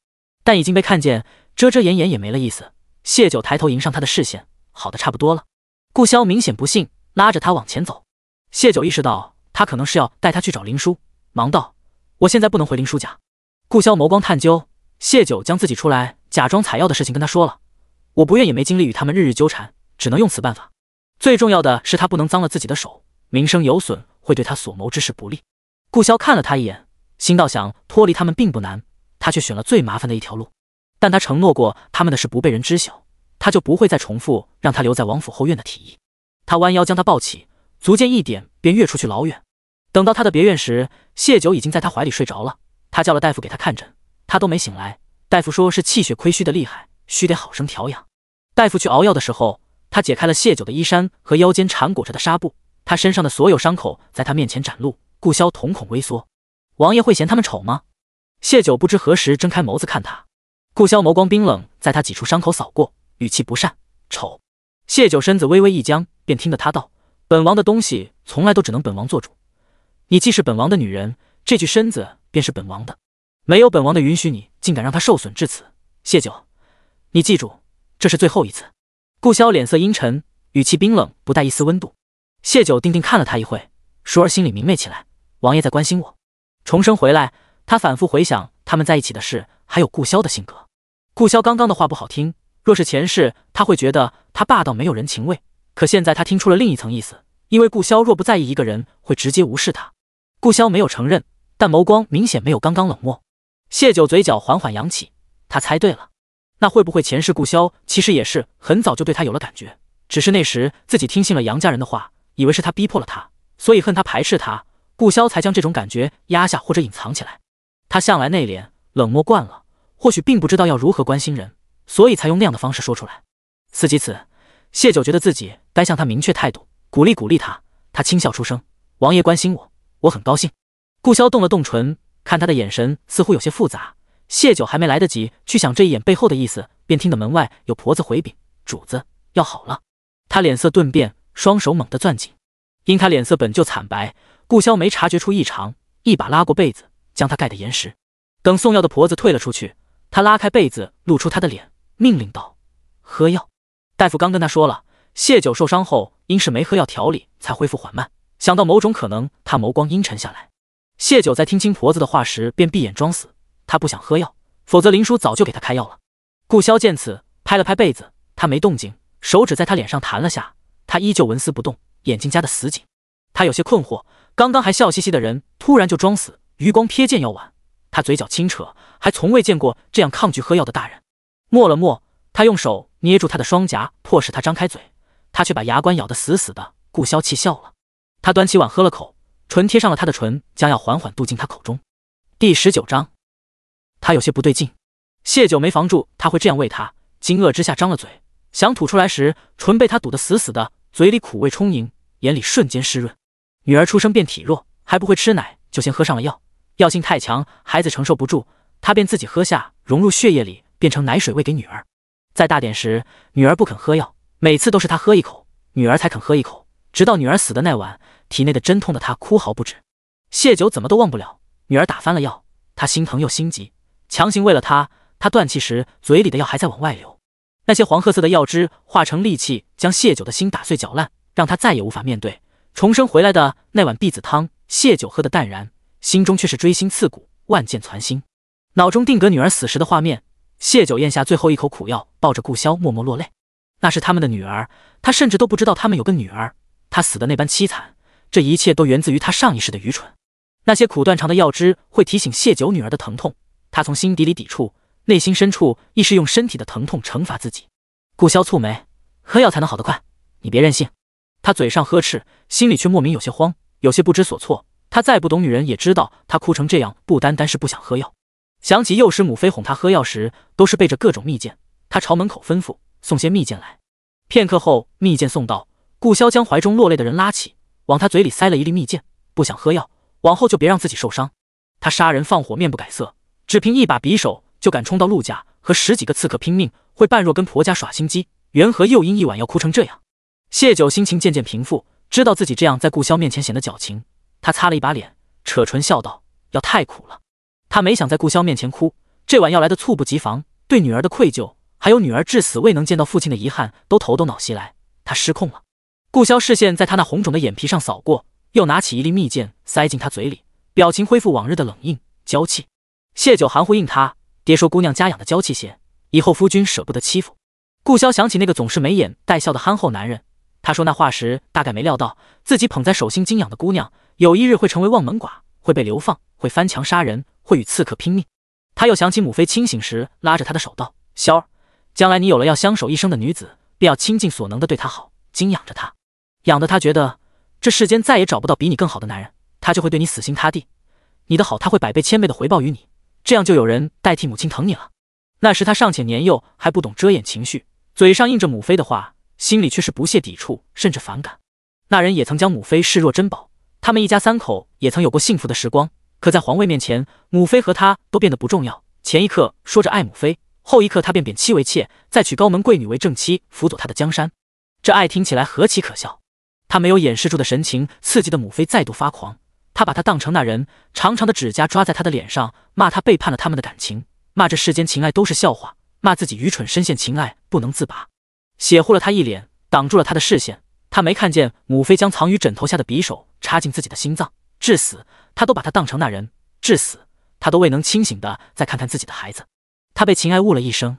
但已经被看见，遮遮掩掩也没了意思。谢九抬头迎上他的视线，好的差不多了。顾萧明显不信，拉着他往前走。谢九意识到他可能是要带他去找林叔，忙道：“我现在不能回林叔家。”顾萧眸光探究，谢九将自己出来假装采药的事情跟他说了。我不愿也没精力与他们日日纠缠，只能用此办法。最重要的是他不能脏了自己的手，名声有损，会对他所谋之事不利。顾潇看了他一眼，心道想脱离他们并不难，他却选了最麻烦的一条路。但他承诺过他们的事不被人知晓，他就不会再重复让他留在王府后院的提议。他弯腰将他抱起，足尖一点便跃出去老远。等到他的别院时，谢九已经在他怀里睡着了。他叫了大夫给他看诊，他都没醒来。大夫说是气血亏虚的厉害，需得好生调养。大夫去熬药的时候，他解开了谢九的衣衫和腰间缠裹着的纱布，他身上的所有伤口在他面前展露。顾潇瞳孔微缩，王爷会嫌他们丑吗？谢九不知何时睁开眸子看他，顾潇眸光冰冷，在他几处伤口扫过，语气不善，丑。谢九身子微微一僵，便听得他道：本王的东西从来都只能本王做主，你既是本王的女人，这具身子便是本王的，没有本王的允许，你竟敢让他受损至此。谢九，你记住，这是最后一次。顾潇脸色阴沉，语气冰冷，不带一丝温度。谢九定定看了他一会，倏儿心里明媚起来，王爷在关心我。重生回来，他反复回想他们在一起的事，还有顾潇的性格。顾潇刚刚的话不好听，若是前世，他会觉得他霸道没有人情味，可现在他听出了另一层意思，因为顾潇若不在意一个人，会直接无视他。顾潇没有承认，但眸光明显没有刚刚冷漠。谢九嘴角缓缓扬起，他猜对了。那会不会前世顾潇其实也是很早就对他有了感觉，只是那时自己听信了杨家人的话，以为是他逼迫了他，所以恨他排斥他，顾潇才将这种感觉压下或者隐藏起来。他向来内敛冷漠惯了，或许并不知道要如何关心人，所以才用那样的方式说出来。思及此，谢九觉得自己该向他明确态度，鼓励他。他轻笑出声：王爷关心我，我很高兴。顾潇动了动唇，看他的眼神似乎有些复杂。谢九还没来得及去想这一眼背后的意思，便听得门外有婆子回禀：主子要好了。他脸色顿变，双手猛地攥紧。因他脸色本就惨白，顾潇没察觉出异常，一把拉过被子，将他盖得严实。等送药的婆子退了出去，他拉开被子，露出他的脸，命令道：喝药。大夫刚跟他说了，谢九受伤后因是没喝药调理才恢复缓慢，想到某种可能，他眸光阴沉下来。谢九在听清婆子的话时便闭眼装死，他不想喝药，否则林叔早就给他开药了。顾潇见此，拍了拍被子，他没动静，手指在他脸上弹了下，他依旧纹丝不动，眼睛夹得死紧。他有些困惑，刚刚还笑嘻嘻的人突然就装死，余光瞥见药碗，他嘴角轻扯，还从未见过这样抗拒喝药的大人。默了默，他用手捏住他的双颊，迫使他张开嘴，他却把牙关咬得死死的。顾潇气笑了，他端起碗喝了口，唇贴上了他的唇，将药缓缓渡进他口中。第19章，他有些不对劲。谢九没防住他会这样喂他，惊愕之下张了嘴，想吐出来时，唇被他堵得死死的，嘴里苦味充盈，眼里瞬间湿润。女儿出生便体弱，还不会吃奶，就先喝上了药，药性太强，孩子承受不住，他便自己喝下，融入血液里，变成奶水喂给女儿。在大典时，女儿不肯喝药，每次都是他喝一口，女儿才肯喝一口，直到女儿死的那晚，体内的针痛的他哭嚎不止。谢九怎么都忘不了，女儿打翻了药，他心疼又心急，强行喂了她。他断气时，嘴里的药还在往外流，那些黄褐色的药汁化成利器，将谢九的心打碎搅烂，让他再也无法面对重生回来的那碗避子汤。谢九喝得淡然，心中却是锥心刺骨，万箭攒心，脑中定格女儿死时的画面。谢九咽下最后一口苦药，抱着顾潇默默落泪。那是他们的女儿，他甚至都不知道他们有个女儿，他死的那般凄惨，这一切都源自于他上一世的愚蠢。那些苦断肠的药汁会提醒谢九女儿的疼痛，他从心底里抵触，内心深处亦是用身体的疼痛惩罚自己。顾潇蹙眉，喝药才能好得快，你别任性。他嘴上呵斥，心里却莫名有些慌，有些不知所措。他再不懂女人，也知道他哭成这样不单单是不想喝药。想起幼时母妃哄他喝药时，都是背着各种蜜饯，他朝门口吩咐送些蜜饯来。片刻后，蜜饯送到，顾潇将怀中落泪的人拉起，往他嘴里塞了一粒蜜饯。不想喝药，往后就别让自己受伤。他杀人放火，面不改色，只凭一把匕首就敢冲到陆家和10几个刺客拼命，会扮若跟婆家耍心机，缘何又因一碗药哭成这样？谢九心情渐渐平复，知道自己这样在顾潇面前显得矫情，他擦了一把脸，扯唇笑道：药太苦了。他没想在顾潇面前哭，这碗药来的猝不及防，对女儿的愧疚，还有女儿至死未能见到父亲的遗憾，都头脑袭来，他失控了。顾潇视线在他那红肿的眼皮上扫过，又拿起一粒蜜饯塞进他嘴里，表情恢复往日的冷硬娇气。谢九含糊应他，爹说姑娘家养的娇气些，以后夫君舍不得欺负。顾潇想起那个总是眉眼带笑的憨厚男人，他说那话时大概没料到自己捧在手心敬仰的姑娘，有一日会成为望门寡，会被流放，会翻墙杀人，会与刺客拼命。他又想起母妃清醒时拉着他的手道：“潇儿，将来你有了要相守一生的女子，便要倾尽所能的对她好，精养着她，养得她觉得这世间再也找不到比你更好的男人，她就会对你死心塌地。你的好他会百倍千倍的回报于你，这样就有人代替母亲疼你了。”那时他尚且年幼，还不懂遮掩情绪，嘴上应着母妃的话，心里却是不屑抵触，甚至反感。那人也曾将母妃视若珍宝，他们一家三口也曾有过幸福的时光。可在皇位面前，母妃和他都变得不重要。前一刻说着爱母妃，后一刻他便贬妻为妾，再娶高门贵女为正妻，辅佐他的江山。这爱听起来何其可笑！他没有掩饰住的神情，刺激的母妃再度发狂。他把他当成那人，长长的指甲抓在他的脸上，骂他背叛了他们的感情，骂这世间情爱都是笑话，骂自己愚蠢深陷情爱不能自拔。血糊了他一脸，挡住了他的视线。他没看见母妃将藏于枕头下的匕首插进自己的心脏。至死他都把他当成那人，至死他都未能清醒的再看看自己的孩子。他被情爱误了一生。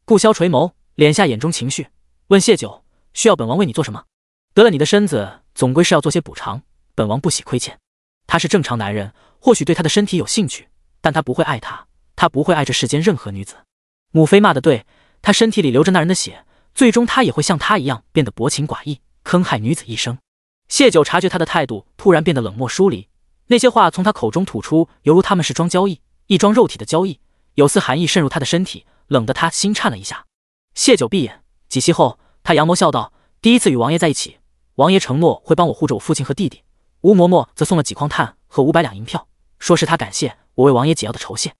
顾潇垂眸，敛下眼中情绪，问谢九：“需要本王为你做什么？得了你的身子，总归是要做些补偿，本王不喜亏欠。”他是正常男人，或许对他的身体有兴趣，但他不会爱他，他不会爱这世间任何女子。母妃骂得对，他身体里流着那人的血，最终他也会像他一样变得薄情寡义，坑害女子一生。谢九察觉他的态度突然变得冷漠疏离，那些话从他口中吐出，犹如他们是桩交易，一桩肉体的交易，有丝寒意渗入他的身体，冷得他心颤了一下。谢九闭眼，几息后，他扬眸笑道：“第一次与王爷在一起，王爷承诺会帮我护着我父亲和弟弟，吴嬷嬷则送了几筐炭和500两银票，说是他感谢我为王爷解药的酬谢。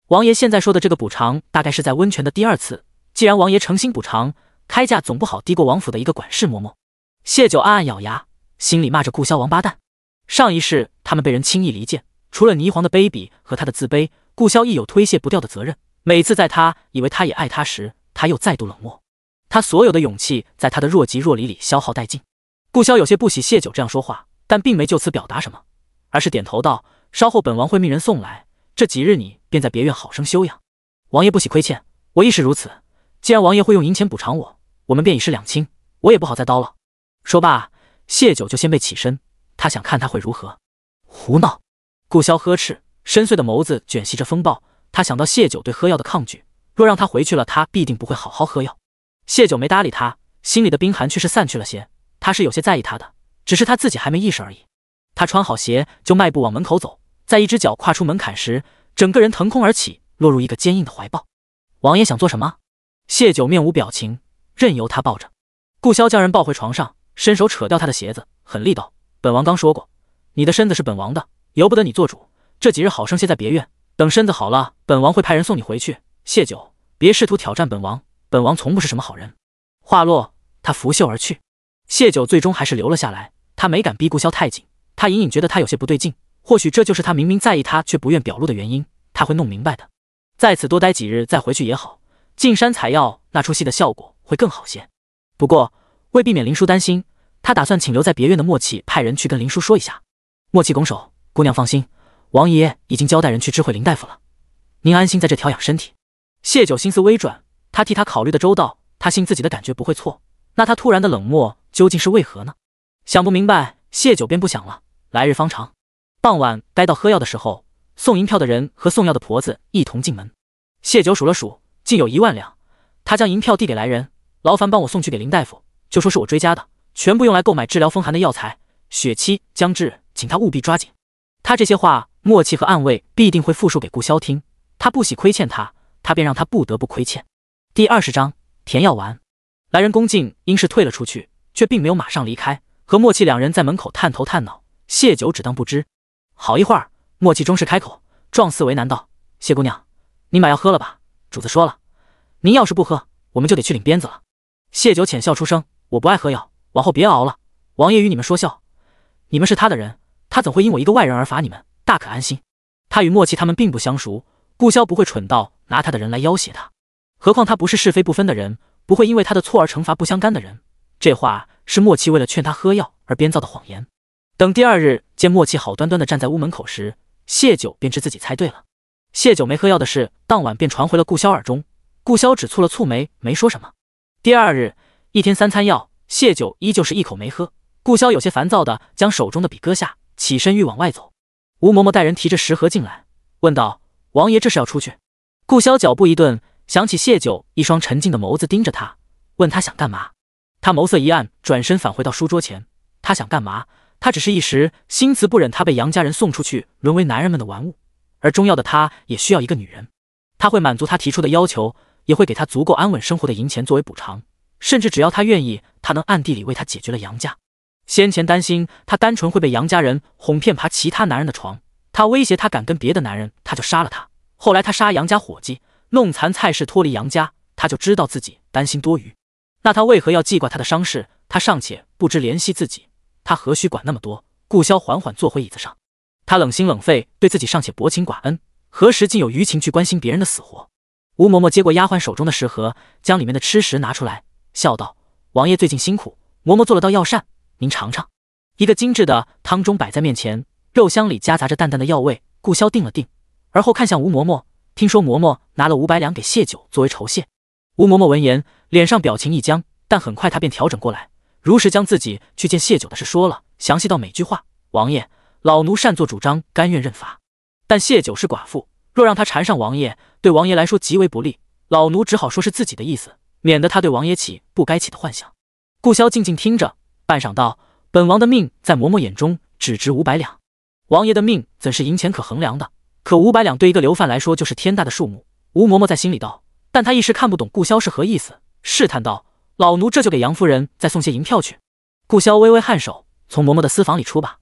王爷现在说的这个补偿，大概是在温泉的第2次。既然王爷诚心补偿，开价总不好低过王府的一个管事嬷嬷。”谢九暗暗咬牙，心里骂着顾潇王八蛋。上一世他们被人轻易离间，除了霓凰的卑鄙和他的自卑，顾潇亦有推卸不掉的责任。每次在他以为他也爱他时，他又再度冷漠。他所有的勇气在他的若即若离里消耗殆尽。顾潇有些不喜谢九这样说话，但并没就此表达什么，而是点头道：“稍后本王会命人送来，这几日你便在别院好生休养。王爷不喜亏欠，我亦是如此。既然王爷会用银钱补偿我，我们便以示两清，我也不好再叨了。”说罢，谢九就先辈起身，他想看他会如何。胡闹！顾潇呵斥，深邃的眸子卷息着风暴。他想到谢九对喝药的抗拒，若让他回去了，他必定不会好好喝药。谢九没搭理他，心里的冰寒却是散去了些。他是有些在意他的，只是他自己还没意识而已。他穿好鞋就迈步往门口走，在一只脚跨出门槛时，整个人腾空而起，落入一个坚硬的怀抱。王爷想做什么？谢九面无表情，任由他抱着。顾潇将人抱回床上，伸手扯掉他的鞋子，狠厉道：“本王刚说过，你的身子是本王的，由不得你做主。这几日好生歇在别院，等身子好了，本王会派人送你回去。谢九，别试图挑战本王，本王从不是什么好人。”话落，他拂袖而去。谢九最终还是留了下来，他没敢逼顾潇太紧，他隐隐觉得他有些不对劲，或许这就是他明明在意他却不愿表露的原因，他会弄明白的。在此多待几日再回去也好，进山采药那出戏的效果会更好些。不过为避免林叔担心，他打算请留在别院的默契派人去跟林叔说一下。默契拱手：“姑娘放心，王爷已经交代人去知会林大夫了，您安心在这调养身体。”谢九心思微转，他替他考虑的周到，他信自己的感觉不会错，那他突然的冷漠究竟是为何呢？想不明白，谢九便不想了。来日方长。傍晚该到喝药的时候，送银票的人和送药的婆子一同进门。谢九数了数，竟有1万两。他将银票递给来人：“劳烦帮我送去给林大夫，就说是我追加的，全部用来购买治疗风寒的药材。血期将至，请他务必抓紧。”他这些话，默契和暗卫必定会复述给顾潇听。他不喜亏欠他，他便让他不得不亏欠。第20章填药丸。来人恭敬因是退了出去，却并没有马上离开，和默契两人在门口探头探脑。谢九只当不知。好一会儿，默契终是开口，状似为难道：“谢姑娘，您把药喝了吧，主子说了，您要是不喝，我们就得去领鞭子了。”谢九浅笑出声：“我不爱喝药，往后别熬了。王爷与你们说笑，你们是他的人，他怎会因我一个外人而罚你们？大可安心。”他与默契他们并不相熟，顾潇不会蠢到拿他的人来要挟他，何况他不是是非不分的人，不会因为他的错而惩罚不相干的人。这话是默契为了劝他喝药而编造的谎言。等第2日见默契好端端地站在屋门口时，谢九便知自己猜对了。谢九没喝药的事当晚便传回了顾潇耳中，顾潇只蹙了蹙眉，没说什么。第二日，一天3餐药，谢九依旧是一口没喝。顾萧有些烦躁的将手中的笔搁下，起身欲往外走。吴嬷嬷带人提着食盒进来，问道：“王爷这是要出去？”顾萧脚步一顿，想起谢九一双沉静的眸子盯着他，问他想干嘛。他眸色一暗，转身返回到书桌前。他想干嘛？他只是一时心慈不忍他被杨家人送出去，沦为男人们的玩物，而终要的他也需要一个女人。他会满足他提出的要求，也会给他足够安稳生活的银钱作为补偿，甚至只要他愿意，他能暗地里为他解决了杨家。先前担心他单纯会被杨家人哄骗爬其他男人的床，他威胁他敢跟别的男人，他就杀了他。后来他杀杨家伙计，弄残蔡氏脱离杨家，他就知道自己担心多余。那他为何要记挂他的伤势？他尚且不知怜惜自己，他何须管那么多？顾萧缓缓坐回椅子上，他冷心冷肺，对自己尚且薄情寡恩，何时竟有余情去关心别人的死活？吴嬷嬷接过丫鬟手中的食盒，将里面的吃食拿出来，笑道：“王爷最近辛苦，嬷嬷做了道药膳，您尝尝。”一个精致的汤盅摆在面前，肉香里夹杂着淡淡的药味。顾萧定了定，而后看向吴嬷嬷，听说嬷嬷拿了500两给谢九作为酬谢。吴嬷嬷闻言，脸上表情一僵，但很快她便调整过来，如实将自己去见谢九的事说了，详细到每句话。王爷，老奴擅作主张，甘愿认罚。但谢九是寡妇，若让她缠上王爷，对王爷来说极为不利。老奴只好说是自己的意思，免得他对王爷起不该起的幻想。顾萧静静听着，半晌道：“本王的命在嬷嬷眼中只值500两，王爷的命怎是银钱可衡量的？可500两对一个流犯来说就是天大的数目。”吴嬷嬷在心里道，但她一时看不懂顾萧是何意思，试探道：“老奴这就给杨夫人再送些银票去。”顾萧微微颔首，从嬷嬷的私房里出吧。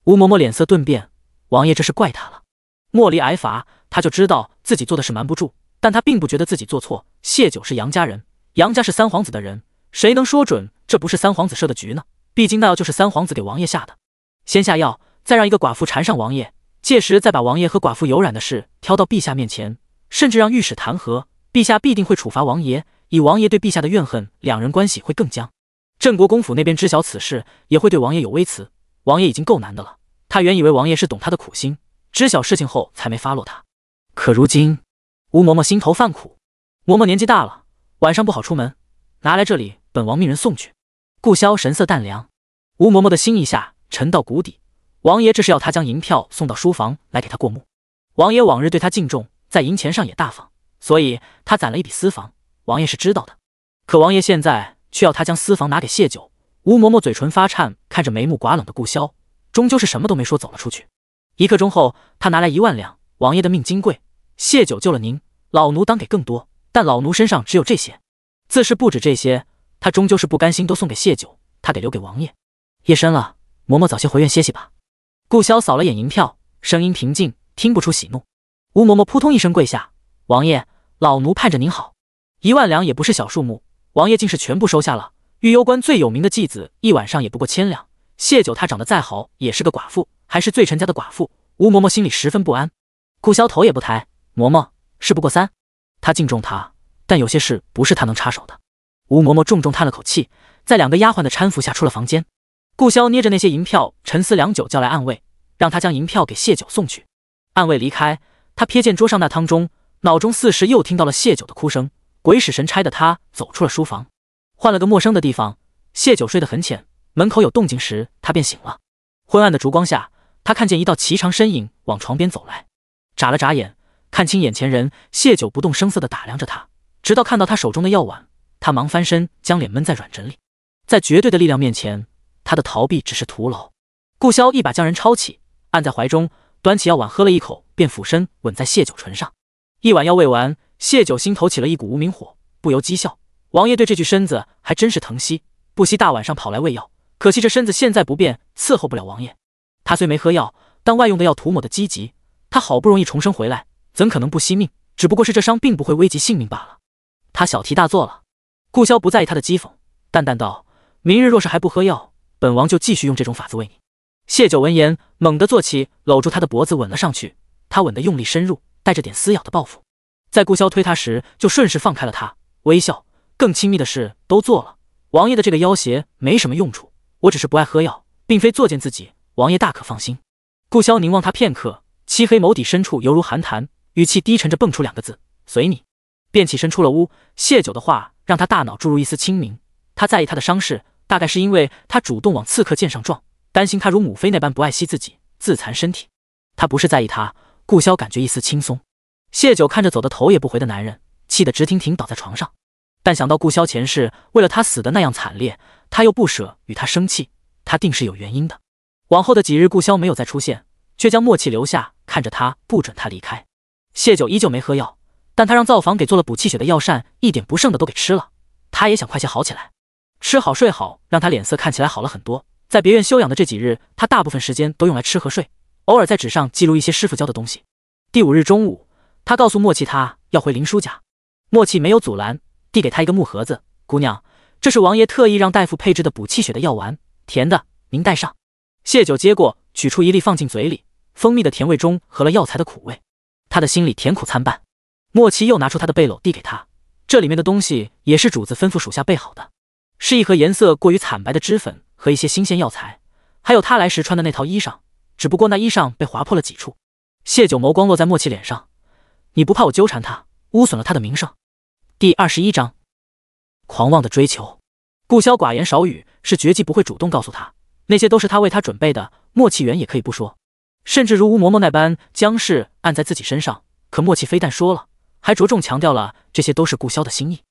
吴嬷嬷脸色顿变，王爷这是怪他了。莫离挨罚，他就知道自己做的事瞒不住，但他并不觉得自己做错。谢九是杨家人，杨家是三皇子的人，谁能说准这不是三皇子设的局呢？毕竟那药就是三皇子给王爷下的。先下药，再让一个寡妇缠上王爷，届时再把王爷和寡妇有染的事挑到陛下面前，甚至让御史弹劾，陛下必定会处罚王爷，以王爷对陛下的怨恨，两人关系会更僵。镇国公府那边知晓此事，也会对王爷有微词。王爷已经够难的了，他原以为王爷是懂他的苦心，知晓事情后才没发落他。可如今，吴嬷嬷心头犯苦。嬷嬷年纪大了，晚上不好出门，拿来这里，本王命人送去。顾萧神色淡凉，吴嬷嬷的心一下沉到谷底。王爷这是要他将银票送到书房来给他过目。王爷往日对他敬重，在银钱上也大方，所以他攒了一笔私房，王爷是知道的。可王爷现在却要他将私房拿给谢九。吴嬷嬷嘴唇发颤，看着眉目寡冷的顾萧，终究是什么都没说，走了出去。1刻钟后，他拿来1万两，王爷的命金贵，谢九救了您，老奴当给更多，但老奴身上只有这些。自是不止这些，他终究是不甘心都送给谢九，他得留给王爷。夜深了，嬷嬷早些回院歇息吧。顾萧扫了眼银票，声音平静，听不出喜怒。吴嬷嬷扑通一声跪下：“王爷，老奴盼着您好。1万两也不是小数目，王爷竟是全部收下了。御幽关最有名的继子，一晚上也不过1000两。谢九她长得再好，也是个寡妇，还是罪臣家的寡妇。”吴嬷嬷心里十分不安。顾萧头也不抬：“嬷嬷，事不过三。他敬重她，但有些事不是他能插手的。”吴嬷嬷重重叹了口气，在2个丫鬟的搀扶下出了房间。顾萧捏着那些银票，沉思良久，叫来暗卫，让他将银票给谢九送去。暗卫离开，他瞥见桌上那汤盅，脑中似是又听到了谢九的哭声，鬼使神差的他走出了书房，换了个陌生的地方。谢九睡得很浅，门口有动静时，他便醒了。昏暗的烛光下，他看见一道颀长身影往床边走来，眨了眨眼，看清眼前人。谢九不动声色地打量着他，直到看到他手中的药碗，他忙翻身，将脸闷在软枕里。在绝对的力量面前，他的逃避只是徒劳。顾萧一把将人抄起，按在怀中，端起药碗喝了一口，便俯身吻在谢九唇上。一碗药未完，谢九心头起了一股无名火，不由讥笑：王爷对这具身子还真是疼惜，不惜大晚上跑来喂药，可惜这身子现在不便伺候不了王爷。他虽没喝药，但外用的药涂抹的积极，他好不容易重生回来，怎可能不惜命？只不过是这伤并不会危及性命罢了。他小题大做了。顾萧不在意他的讥讽，淡淡道：明日若是还不喝药，本王就继续用这种法子喂你。谢九闻言猛地坐起，搂住他的脖子吻了上去。他吻得用力深入，带着点撕咬的报复。在顾萧推他时，就顺势放开了他，微笑：更亲密的事都做了，王爷的这个要挟没什么用处，我只是不爱喝药，并非作践自己，王爷大可放心。顾萧凝望他片刻，漆黑眸底深处犹如寒潭，语气低沉着蹦出2个字：随你。便起身出了屋。谢九的话让他大脑注入一丝清明。他在意他的伤势，大概是因为他主动往刺客剑上撞，担心他如母妃那般不爱惜自己，自残身体。他不是在意他，顾潇感觉一丝轻松。谢九看着走得头也不回的男人，气得直挺挺倒在床上。但想到顾潇前世为了他死的那样惨烈，他又不舍与他生气，他定是有原因的。往后的几日，顾潇没有再出现，却将默契留下，看着他，不准他离开。谢九依旧没喝药，但他让灶房给做了补气血的药膳，一点不剩的都给吃了。他也想快些好起来，吃好睡好，让他脸色看起来好了很多。在别院休养的这几日，他大部分时间都用来吃和睡，偶尔在纸上记录一些师傅教的东西。第5日中午，他告诉默契他要回林叔家，默契没有阻拦，递给他一个木盒子，姑娘，这是王爷特意让大夫配制的补气血的药丸，甜的，您带上。谢九接过，取出一粒放进嘴里，蜂蜜的甜味中合了药材的苦味，他的心里甜苦参半。默契又拿出他的背篓递给他，这里面的东西也是主子吩咐属下备好的，是一盒颜色过于惨白的脂粉和一些新鲜药材，还有他来时穿的那套衣裳，只不过那衣裳被划破了几处。谢九眸光落在默契脸上，你不怕我纠缠他，污损了他的名声？第21章，狂妄的追求。顾潇寡言少语，是绝技不会主动告诉他，那些都是他为他准备的。默契远也可以不说，甚至如吴嬷嬷那般将事按在自己身上，可默契非但说了，还着重强调了这些都是顾潇的心意。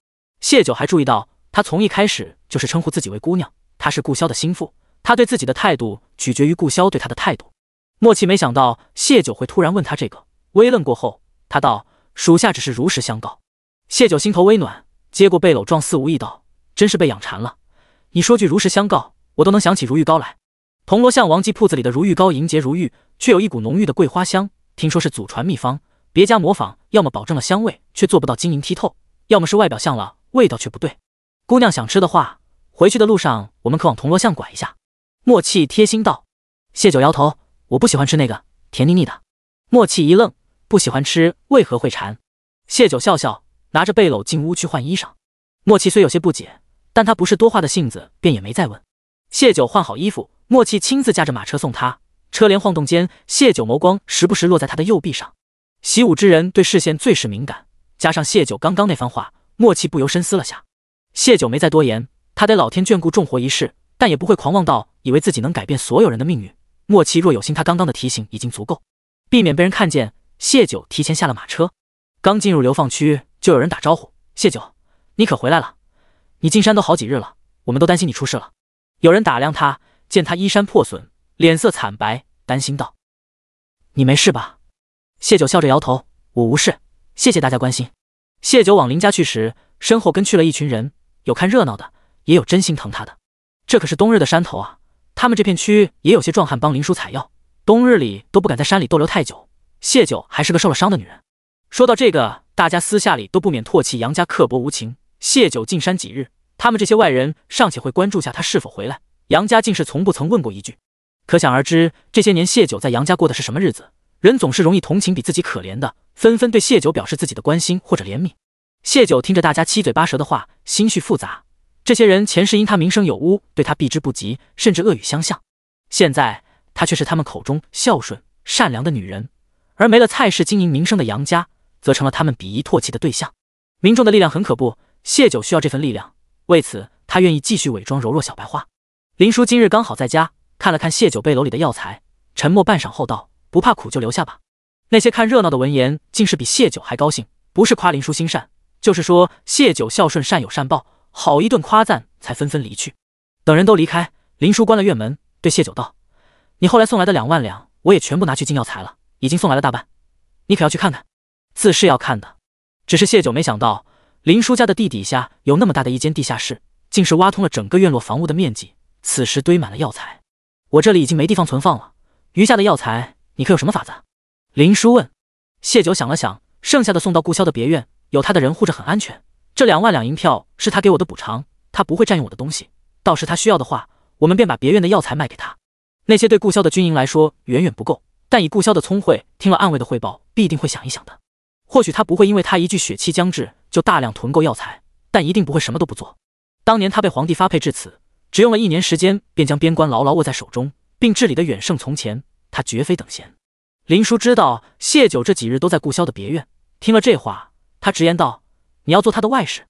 谢九还注意到，他从一开始就是称呼自己为姑娘，他是顾潇的心腹，他对自己的态度取决于顾潇对他的态度。默契没想到谢九会突然问他这个，微愣过后，他道：“属下只是如实相告。”谢九心头微暖，接过背篓，状似无意道：“真是被养馋了，你说句如实相告，我都能想起如玉膏来。铜锣巷王记铺子里的如玉膏莹洁如玉，却有一股浓郁的桂花香，听说是祖传秘方，别家模仿，要么保证了香味，却做不到晶莹剔透，要么是外表像了，味道却不对。姑娘想吃的话，回去的路上我们可往铜锣巷拐一下。”默契贴心道。谢九摇头：“我不喜欢吃那个，甜腻腻的。”默契一愣：“不喜欢吃，为何会馋？”谢九笑笑，拿着背篓进屋去换衣裳。默契虽有些不解，但他不是多话的性子，便也没再问。谢九换好衣服，默契亲自驾着马车送他。车帘晃动间，谢九眸光时不时落在他的右臂上。习武之人对视线最是敏感，加上谢九刚刚那番话，默契不由深思了下。谢九没再多言，他得老天眷顾重活一世，但也不会狂妄到以为自己能改变所有人的命运。默契若有心，他刚刚的提醒已经足够，避免被人看见。谢九提前下了马车，刚进入流放区，就有人打招呼：“谢九，你可回来了？你进山都好几日了，我们都担心你出事了。”有人打量他，见他衣衫破损，脸色惨白，担心道：“你没事吧？”谢九笑着摇头：“我无事，谢谢大家关心。”谢九往林家去时，身后跟去了一群人，有看热闹的，也有真心疼他的。这可是冬日的山头啊，他们这片区也有些壮汉帮林叔采药，冬日里都不敢在山里逗留太久。谢九还是个受了伤的女人。说到这个，大家私下里都不免唾弃杨家刻薄无情。谢九进山几日，他们这些外人尚且会关注下他是否回来，杨家竟是从不曾问过一句。可想而知，这些年谢九在杨家过的是什么日子。人总是容易同情比自己可怜的，纷纷对谢九表示自己的关心或者怜悯。谢九听着大家七嘴八舌的话，心绪复杂。这些人前世因他名声有污，对他避之不及，甚至恶语相向。现在他却是他们口中孝顺善良的女人，而没了蔡氏经营名声的杨家，则成了他们鄙夷唾弃的对象。民众的力量很可怖，谢九需要这份力量，为此他愿意继续伪装柔弱小白花。林叔今日刚好在家，看了看谢九背篓里的药材，沉默半晌后道：“不怕苦就留下吧。”那些看热闹的闻言，竟是比谢九还高兴，不是夸林叔心善，就是说谢九孝顺善有善报，好一顿夸赞，才纷纷离去。等人都离开，林叔关了院门，对谢九道：“你后来送来的2万两，我也全部拿去进药材了，已经送来了大半，你可要去看看？”自是要看的，只是谢九没想到，林叔家的地底下有那么大的一间地下室，竟是挖通了整个院落房屋的面积，此时堆满了药材。我这里已经没地方存放了，余下的药材你可有什么法子？林叔问。谢九想了想，剩下的送到顾潇的别院，有他的人护着很安全。这2万两银票是他给我的补偿，他不会占用我的东西，到时他需要的话，我们便把别院的药材卖给他。那些对顾潇的军营来说远远不够，但以顾潇的聪慧，听了暗卫的汇报，必定会想一想的。或许他不会因为他一句血气将至就大量囤购药材，但一定不会什么都不做。当年他被皇帝发配至此，只用了1年时间，便将边关牢牢握在手中，并治理得远胜从前，他绝非等闲。林叔知道谢九这几日都在顾潇的别院，听了这话，他直言道：“你要做他的外室？”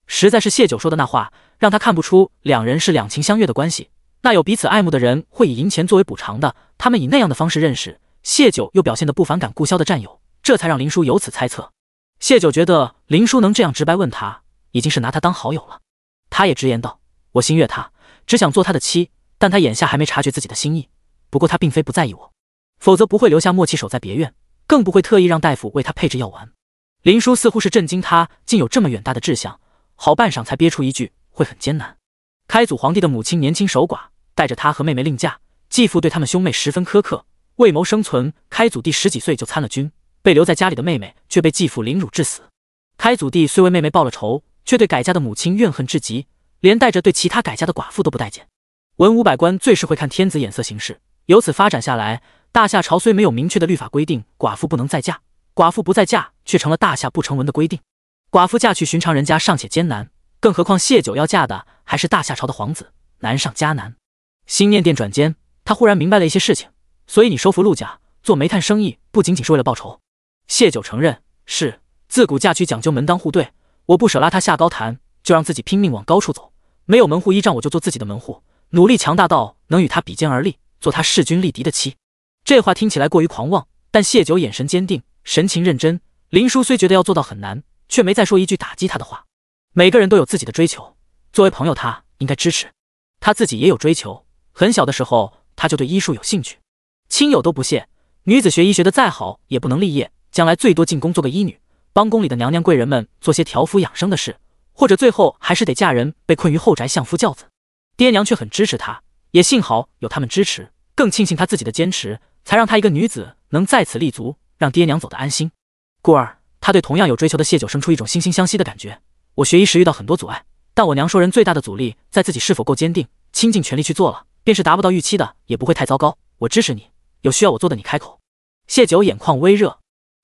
实在是谢九说的那话，让他看不出两人是两情相悦的关系。那有彼此爱慕的人会以银钱作为补偿的，他们以那样的方式认识，谢九又表现得不反感顾潇的占有，这才让林叔由此猜测。谢九觉得林叔能这样直白问他，已经是拿他当好友了。他也直言道：“我心悦他，只想做他的妻，但他眼下还没察觉自己的心意。不过他并非不在意我，否则不会留下默契守在别院，更不会特意让大夫为他配制药丸。”林叔似乎是震惊他竟有这么远大的志向，好半晌才憋出一句：“会很艰难。”开祖皇帝的母亲年轻守寡，带着他和妹妹另嫁，继父对他们兄妹十分苛刻，为谋生存，开祖帝10几岁就参了军，被留在家里的妹妹却被继父凌辱致死。开祖帝虽为妹妹报了仇，却对改嫁的母亲怨恨至极，连带着对其他改嫁的寡妇都不待见。文武百官最是会看天子眼色行事，由此发展下来，大夏朝虽没有明确的律法规定寡妇不能再嫁，寡妇不再嫁却成了大夏不成文的规定。寡妇嫁去寻常人家尚且艰难，更何况谢九要嫁的还是大夏朝的皇子，难上加难。心念电转间，他忽然明白了一些事情，所以你收服陆家，做煤炭生意不仅仅是为了报仇。谢九承认是，自古嫁娶讲究门当户对，我不舍拉他下高坛，就让自己拼命往高处走，没有门户依仗我就做自己的门户，努力强大到能与他比肩而立，做他势均力敌的妻。这话听起来过于狂妄，但谢九眼神坚定，神情认真。林叔虽觉得要做到很难，却没再说一句打击他的话。每个人都有自己的追求，作为朋友他应该支持。他自己也有追求，很小的时候他就对医术有兴趣，亲友都不屑，女子学医学得再好也不能立业，将来最多进宫做个医女，帮宫里的娘娘贵人们做些调服养生的事，或者最后还是得嫁人，被困于后宅相夫教子。爹娘却很支持他，也幸好有他们支持，更庆幸他自己的坚持，才让他一个女子能在此立足，让爹娘走得安心。故而他对同样有追求的谢九生出一种惺惺相惜的感觉。我学医时遇到很多阻碍，但我娘说人最大的阻力在自己是否够坚定，倾尽全力去做了，便是达不到预期的也不会太糟糕。我支持你，有需要我做的你开口。谢九眼眶微热，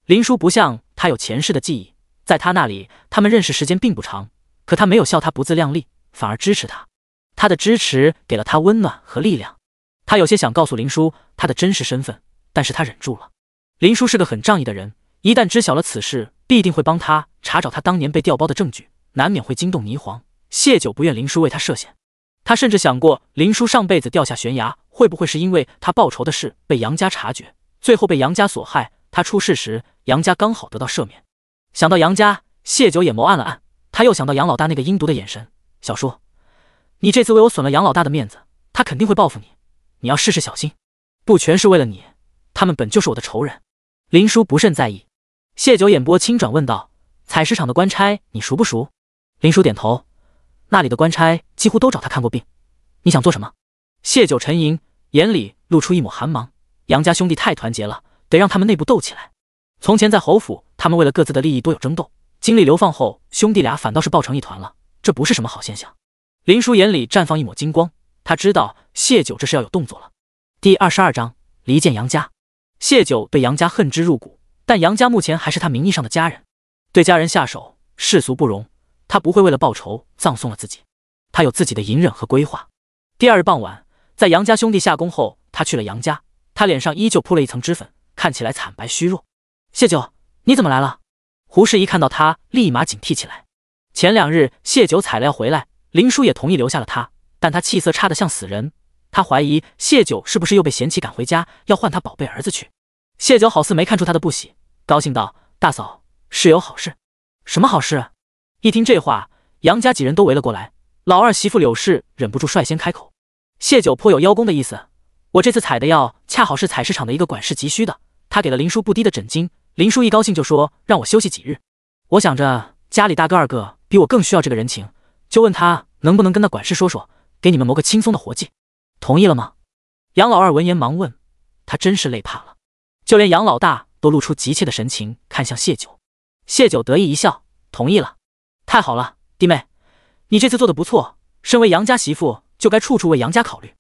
林叔不像他有前世的记忆，在他那里他们认识时间并不长，可他没有笑他不自量力，反而支持他。他的支持给了他温暖和力量。他有些想告诉林叔他的真实身份，但是他忍住了。林叔是个很仗义的人，一旦知晓了此事，必定会帮他查找他当年被调包的证据，难免会惊动霓凰。谢九不愿林叔为他涉险，他甚至想过林叔上辈子掉下悬崖，会不会是因为他报仇的事被杨家察觉，最后被杨家所害，他出事时杨家刚好得到赦免。想到杨家，谢九眼眸暗了暗，他又想到杨老大那个阴毒的眼神。小叔，你这次为我损了杨老大的面子，他肯定会报复你，你要事事小心，不全是为了你，他们本就是我的仇人。林叔不甚在意。谢九眼波轻转问道：采石场的官差你熟不熟？林叔点头，那里的官差几乎都找他看过病。你想做什么？谢九沉吟，眼里露出一抹寒芒。杨家兄弟太团结了，得让他们内部斗起来。从前在侯府，他们为了各自的利益多有争斗，经历流放后，兄弟俩反倒是抱成一团了，这不是什么好现象。林叔眼里绽放一抹金光，他知道谢九这是要有动作了。第22章离间杨家。谢九对杨家恨之入骨，但杨家目前还是他名义上的家人，对家人下手世俗不容，他不会为了报仇葬送了自己，他有自己的隐忍和规划。第二日傍晚，在杨家兄弟下宫后，他去了杨家，他脸上依旧铺了一层脂粉，看起来惨白虚弱。谢九，你怎么来了？胡氏一看到他，立马警惕起来。前2日谢九采了要回来，林叔也同意留下了他，但他气色差得像死人，他怀疑谢九是不是又被嫌弃赶回家，要换他宝贝儿子去。谢九好似没看出他的不喜，高兴道：大嫂，是有好事。什么好事？一听这话，杨家几人都围了过来。老二媳妇柳氏忍不住率先开口。谢九颇有邀功的意思，我这次采的药恰好是采石场的一个管事急需的，他给了林叔不低的诊金，林叔一高兴就说让我休息几日。我想着家里大哥二个比我更需要这个人情，就问他能不能跟那管事说说，给你们谋个轻松的活计。同意了吗？杨老二闻言忙问，他真是累怕了。就连杨老大都露出急切的神情看向谢九。谢九得意一笑，同意了。太好了，弟妹，你这次做得不错，身为杨家媳妇就该处处为杨家考虑。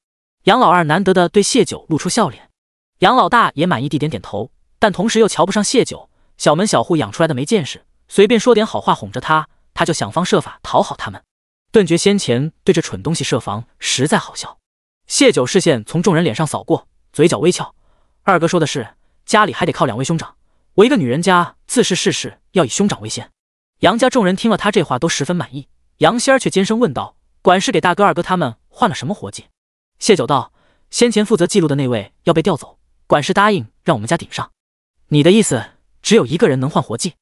杨老二难得的对谢九露出笑脸。杨老大也满意地点点头，但同时又瞧不上谢九，小门小户养出来的没见识，随便说点好话哄着他，他就想方设法讨好他们，顿觉先前对这蠢东西设防实在好笑。谢九视线从众人脸上扫过，嘴角微翘。二哥说的是，家里还得靠2位兄长，我一个女人家自是事事要以兄长为先。杨家众人听了他这话都十分满意，杨仙儿却尖声问道：“管事给大哥二哥他们换了什么活计？”谢九道：“先前负责记录的那位要被调走，管事答应让我们家顶上。你的意思，只有一个人能换活计？”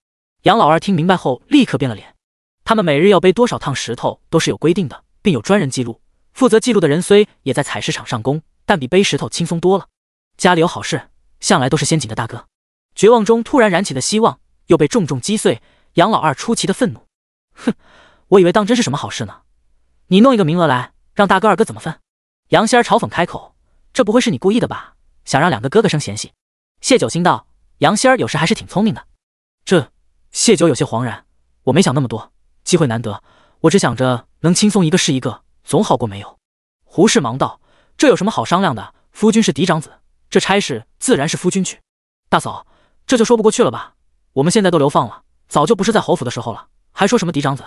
杨老二听明白后立刻变了脸。他们每日要背多少趟石头都是有规定的，并有专人记录。负责记录的人虽也在采石场上工，但比背石头轻松多了。家里有好事，向来都是先紧的大哥。绝望中突然燃起的希望又被重重击碎，杨老二出奇的愤怒。哼，我以为当真是什么好事呢。你弄一个名额来，让大哥二哥怎么分？杨仙儿嘲讽开口：“这不会是你故意的吧？想让两个哥哥生嫌隙？”谢九心道：“杨仙儿有时还是挺聪明的。”谢九有些惶然，我没想那么多，机会难得，我只想着能轻松一个是一个，总好过没有。胡氏忙道：“这有什么好商量的？夫君是嫡长子，这差事自然是夫君去。大嫂，这就说不过去了吧？我们现在都流放了，早就不是在侯府的时候了，还说什么嫡长子？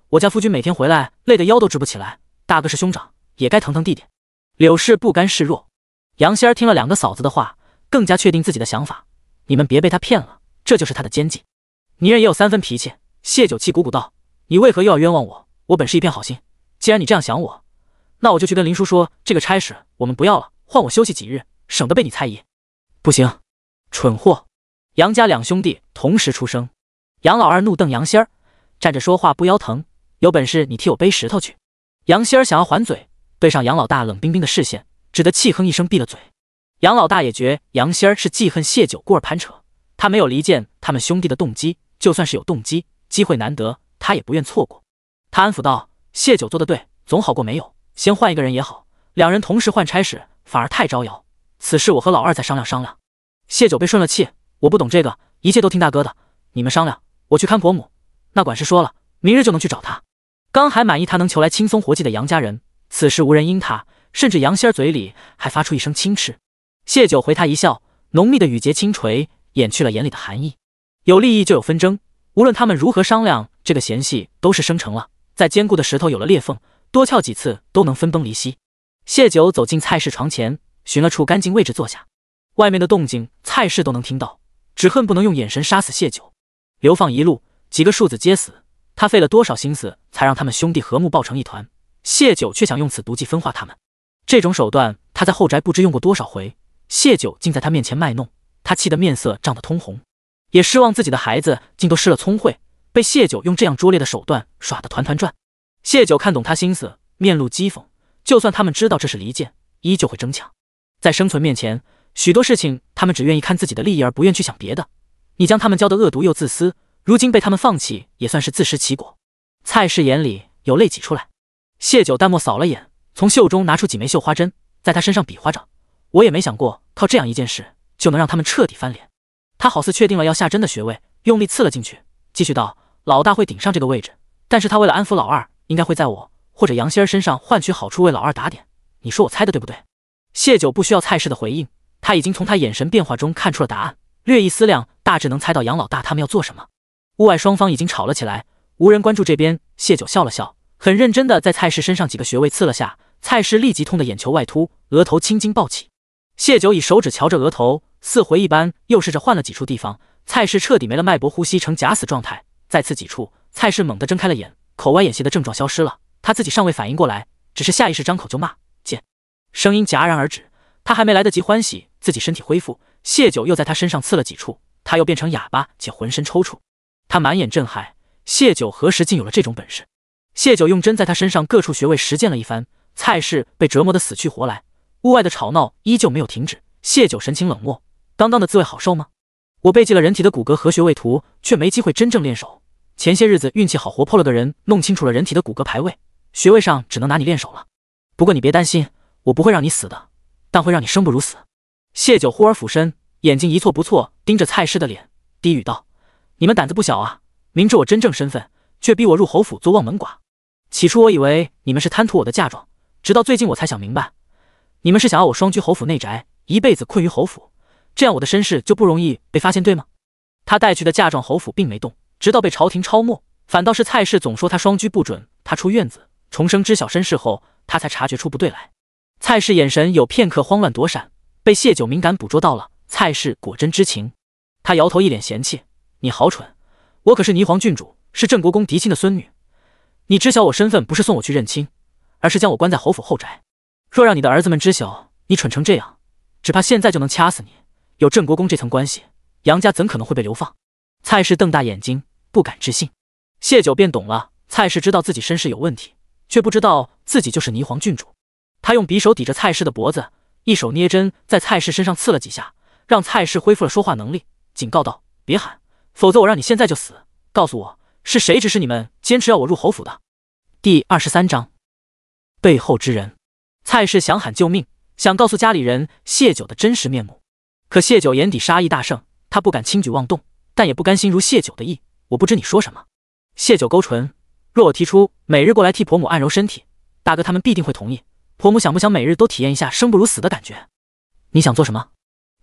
我家夫君每天回来累得腰都直不起来，大哥是兄长，也该疼疼弟弟。”柳氏不甘示弱。杨仙儿听了两个嫂子的话，更加确定自己的想法。你们别被他骗了，这就是他的奸计。泥人也有三分脾气。谢九气鼓鼓道：“你为何又要冤枉我？我本是一片好心，既然你这样想我，那我就去跟林叔说，这个差事我们不要了，换我休息几日，省得被你猜疑。”不行，蠢货！杨家两兄弟同时出声。杨老二怒瞪杨仙儿：“站着说话不腰疼，有本事你替我背石头去！”杨仙儿想要还嘴，对上杨老大冷冰冰的视线，只得气哼一声闭了嘴。杨老大也觉杨仙儿是记恨谢九，故而攀扯。他没有离间他们兄弟的动机，就算是有动机，机会难得，他也不愿错过。他安抚道：“谢九做得对，总好过没有，先换一个人也好，两人同时换差事反而太招摇。此事我和老二再商量商量。”谢九被顺了气：“我不懂这个，一切都听大哥的，你们商量，我去看婆母。那管事说了，明日就能去找他。”刚还满意他能求来轻松活计的杨家人，此时无人应他，甚至杨仙儿嘴里还发出一声轻嗤。谢九回他一笑，浓密的语节轻垂，掩去了眼里的寒意。有利益就有纷争，无论他们如何商量，这个嫌隙都是生成了。再坚固的石头有了裂缝，多撬几次都能分崩离析。谢九走进蔡氏床前，寻了处干净位置坐下。外面的动静蔡氏都能听到，只恨不能用眼神杀死谢九。流放一路，几个庶子皆死，他费了多少心思才让他们兄弟和睦抱成一团，谢九却想用此毒计分化他们。这种手段他在后宅不知用过多少回，谢九竟在他面前卖弄，他气得面色涨得通红，也失望自己的孩子竟都失了聪慧，被谢九用这样拙劣的手段耍得团团转。谢九看懂他心思，面露讥讽，就算他们知道这是离间，依旧会争抢。在生存面前，许多事情他们只愿意看自己的利益而不愿去想别的。你将他们教得恶毒又自私，如今被他们放弃，也算是自食其果。蔡氏眼里有泪挤出来。谢九淡漠扫了眼，从袖中拿出几枚绣花针，在他身上比划着。我也没想过靠这样一件事就能让他们彻底翻脸。他好似确定了要下针的穴位，用力刺了进去，继续道：“老大会顶上这个位置，但是他为了安抚老二，应该会在我或者杨仙儿身上换取好处，为老二打点。你说我猜的对不对？”谢九不需要蔡氏的回应，他已经从他眼神变化中看出了答案，略一思量，大致能猜到杨老大他们要做什么。屋外双方已经吵了起来，无人关注这边。谢九笑了笑，很认真地在蔡氏身上几个穴位刺了下，蔡氏立即痛得眼球外凸，额头青筋暴起。谢九以手指瞧着额头，似回一般，又试着换了几处地方，蔡氏彻底没了脉搏，呼吸成假死状态。再刺几处，蔡氏猛地睁开了眼，口歪眼斜的症状消失了，他自己尚未反应过来，只是下意识张口就骂贱，声音戛然而止。他还没来得及欢喜自己身体恢复，谢九又在他身上刺了几处，他又变成哑巴且浑身抽搐。他满眼震撼，谢九何时竟有了这种本事？谢九用针在他身上各处穴位实践了一番，蔡氏被折磨得死去活来。屋外的吵闹依旧没有停止，谢九神情冷漠：“刚刚的滋味好受吗？我背记了人体的骨骼和穴位图，却没机会真正练手。前些日子运气好，活泼了个人，弄清楚了人体的骨骼排位，穴位上只能拿你练手了。不过你别担心，我不会让你死的，但会让你生不如死。”谢九忽而俯身，眼睛一错不错盯着蔡氏的脸，低语道：“你们胆子不小啊，明知我真正身份，却逼我入侯府做望门寡。起初我以为你们是贪图我的嫁妆，直到最近我才想明白，你们是想要我双居侯府内宅，一辈子困于侯府，这样我的身世就不容易被发现，对吗？”他带去的嫁妆侯府并没动，直到被朝廷抄没，反倒是蔡氏总说他双居不准，他出院子重生知晓身世后，他才察觉出不对来。蔡氏眼神有片刻慌乱躲闪，被谢九敏感捕捉到了，蔡氏果真知情。他摇头一脸嫌弃：“你好蠢，我可是霓凰郡主，是郑国公嫡亲的孙女，你知晓我身份不是送我去认亲，而是将我关在侯府后宅。若让你的儿子们知晓你蠢成这样，只怕现在就能掐死你。有郑国公这层关系，杨家怎可能会被流放？”蔡氏瞪大眼睛，不敢置信。谢九便懂了，蔡氏知道自己身世有问题，却不知道自己就是霓凰郡主。他用匕首抵着蔡氏的脖子，一手捏针在蔡氏身上刺了几下，让蔡氏恢复了说话能力，警告道：“别喊，否则我让你现在就死！告诉我，是谁指使你们坚持要我入侯府的？”第23章，背后之人。蔡氏想喊救命，想告诉家里人谢九的真实面目，可谢九眼底杀意大盛，他不敢轻举妄动，但也不甘心如谢九的意。我不知你说什么。谢九勾唇，若我提出每日过来替婆母按揉身体，大哥他们必定会同意。婆母想不想每日都体验一下生不如死的感觉？你想做什么？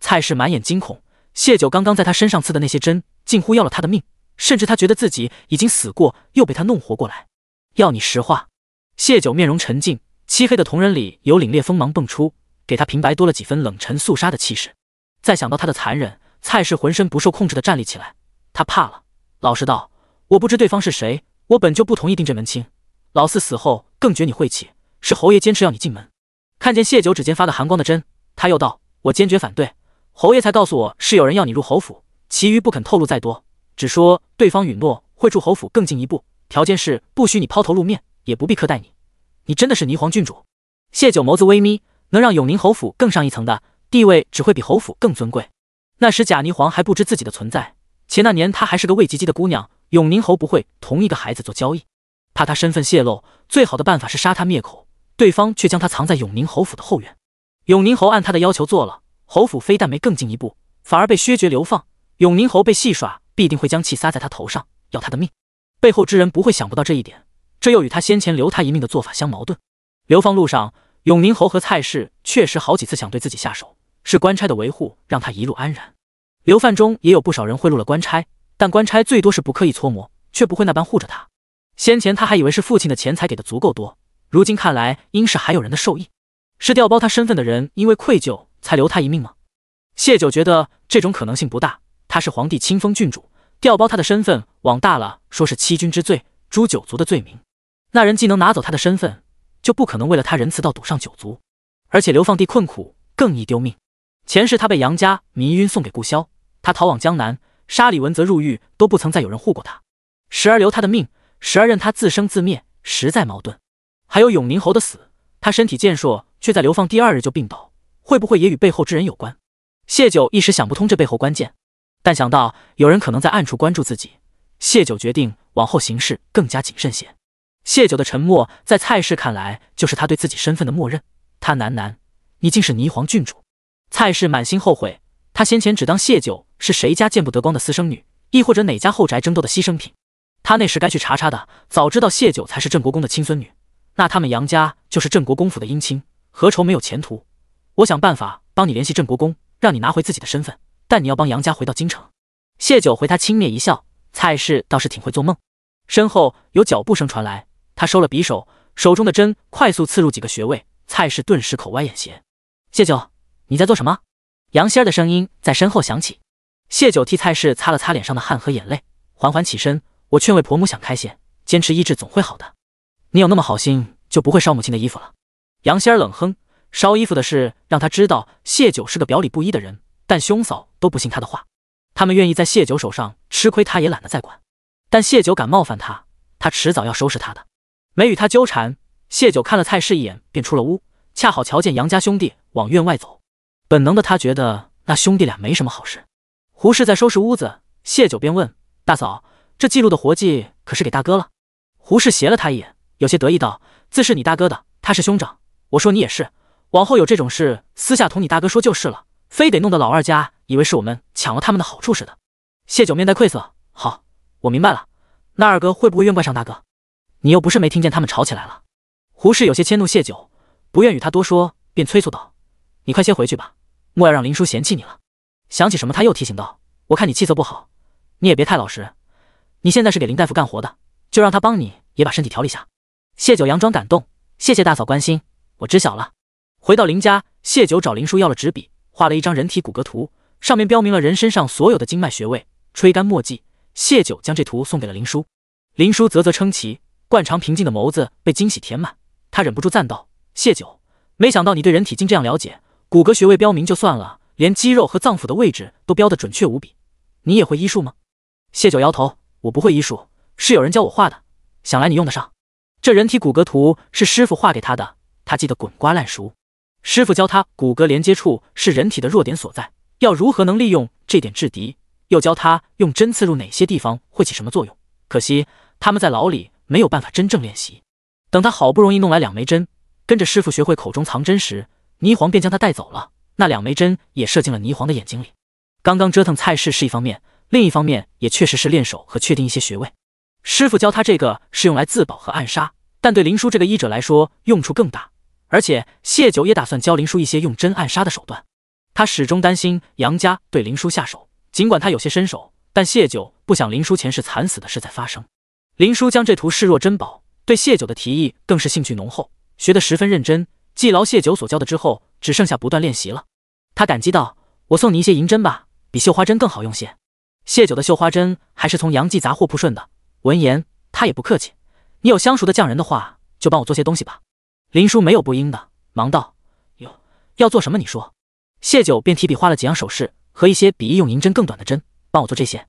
蔡氏满眼惊恐，谢九刚刚在他身上刺的那些针，近乎要了他的命，甚至他觉得自己已经死过，又被他弄活过来。要你实话。谢九面容沉静，漆黑的瞳仁里有凛冽锋芒迸出，给他平白多了几分冷沉肃杀的气势。再想到他的残忍，蔡氏浑身不受控制地站立起来。他怕了，老实道：“我不知对方是谁，我本就不同意定这门亲。老四死后更觉你晦气，是侯爷坚持要你进门。”看见谢九指尖发的寒光的针，他又道：“我坚决反对。侯爷才告诉我是有人要你入侯府，其余不肯透露再多，只说对方允诺会助侯府更进一步，条件是不许你抛头露面，也不必苛待你。你真的是霓凰郡主？”谢九眸子微眯，能让永宁侯府更上一层的地位，只会比侯府更尊贵。那时贾霓凰还不知自己的存在，且那年她还是个未及笄的姑娘，永宁侯不会同一个孩子做交易。怕她身份泄露，最好的办法是杀她灭口，对方却将她藏在永宁侯府的后院。永宁侯按他的要求做了，侯府非但没更进一步，反而被削爵流放。永宁侯被戏耍，必定会将气撒在他头上，要他的命。背后之人不会想不到这一点，这又与他先前留他一命的做法相矛盾。流放路上，永宁侯和蔡氏确实好几次想对自己下手，是官差的维护让他一路安然。流犯中也有不少人贿赂了官差，但官差最多是不刻意搓磨，却不会那般护着他。先前他还以为是父亲的钱财给的足够多，如今看来应是还有人的授意。是调包他身份的人因为愧疚才留他一命吗？谢九觉得这种可能性不大，他是皇帝亲封郡主，调包他的身份往大了说是欺君之罪，诛九族的罪名。那人既能拿走他的身份，就不可能为了他仁慈到赌上九族。而且流放地困苦，更易丢命。前世他被杨家迷晕送给顾萧，他逃往江南，杀李文泽入狱，都不曾再有人护过他。时而留他的命，时而任他自生自灭，实在矛盾。还有永宁侯的死，他身体健硕，却在流放第2日就病倒，会不会也与背后之人有关？谢九一时想不通这背后关键，但想到有人可能在暗处关注自己，谢九决定往后行事更加谨慎些。谢九的沉默在蔡氏看来就是他对自己身份的默认。他喃喃：“你竟是霓凰郡主。”蔡氏满心后悔，他先前只当谢九是谁家见不得光的私生女，亦或者哪家后宅争斗的牺牲品。他那时该去查查的，早知道谢九才是郑国公的亲孙女，那他们杨家就是郑国公府的姻亲，何愁没有前途？我想办法帮你联系郑国公，让你拿回自己的身份，但你要帮杨家回到京城。谢九回他轻蔑一笑，蔡氏倒是挺会做梦。身后有脚步声传来，他收了匕首，手中的针快速刺入几个穴位，蔡氏顿时口歪眼斜。谢九，你在做什么？杨仙儿的声音在身后响起。谢九替蔡氏擦了擦脸上的汗和眼泪，缓缓起身。我劝慰婆母想开些，坚持医治总会好的。你有那么好心，就不会烧母亲的衣服了。杨仙儿冷哼，烧衣服的事让他知道谢九是个表里不一的人，但兄嫂都不信他的话，他们愿意在谢九手上吃亏，他也懒得再管。但谢九敢冒犯他，他迟早要收拾他的。没与他纠缠，谢九看了蔡氏一眼，便出了屋，恰好瞧见杨家兄弟往院外走。本能的他觉得那兄弟俩没什么好事。胡氏在收拾屋子，谢九便问：“大嫂，这记录的活计可是给大哥了？”胡氏斜了他一眼，有些得意道：“自是你大哥的，他是兄长，我说你也是，往后有这种事，私下同你大哥说就是了，非得弄得老二家以为是我们抢了他们的好处似的。”谢九面带愧色：“好，我明白了，那二哥会不会怨怪上大哥？你又不是没听见他们吵起来了。”胡氏有些迁怒谢九，不愿与他多说，便催促道：“你快些回去吧，莫要让林叔嫌弃你了。”想起什么他又提醒道：“我看你气色不好，你也别太老实，你现在是给林大夫干活的，就让他帮你也把身体调理下。”谢九佯装感动：“谢谢大嫂关心，我知晓了。”回到林家，谢九找林叔要了纸笔，画了一张人体骨骼图，上面标明了人身上所有的经脉穴位，吹干墨迹。谢九将这图送给了林叔，林叔啧啧称奇，惯常平静的眸子被惊喜填满，他忍不住赞道：“谢九，没想到你对人体竟这样了解。骨骼穴位标明就算了，连肌肉和脏腑的位置都标得准确无比。你也会医术吗？”谢九摇头：“我不会医术，是有人教我画的，想来你用得上。这人体骨骼图是师傅画给他的，他记得滚瓜烂熟。师傅教他骨骼连接处是人体的弱点所在，要如何能利用这点制敌，又教他用针刺入哪些地方会起什么作用。可惜他们在牢里没有办法真正练习。等他好不容易弄来2枚针，跟着师傅学会口中藏针时，霓凰便将他带走了。那2枚针也射进了霓凰的眼睛里。刚刚折腾菜式是一方面，另一方面也确实是练手和确定一些穴位。师傅教他这个是用来自保和暗杀，但对林殊这个医者来说用处更大。而且谢九也打算教林殊一些用针暗杀的手段。他始终担心杨家对林殊下手，尽管他有些身手，但谢九不想林殊前世惨死的事再发生。林殊将这图视若珍宝，对谢九的提议更是兴趣浓厚，学得十分认真。记牢谢九所教的之后，只剩下不断练习了。他感激道：“我送你一些银针吧，比绣花针更好用些。”谢九的绣花针还是从杨记杂货铺顺的。闻言，他也不客气：“你有相熟的匠人的话，就帮我做些东西吧。”林殊没有不应的，忙道：“哟，要做什么你说。”谢九便提笔画了几样首饰和一些比医用银针更短的针，帮我做这些。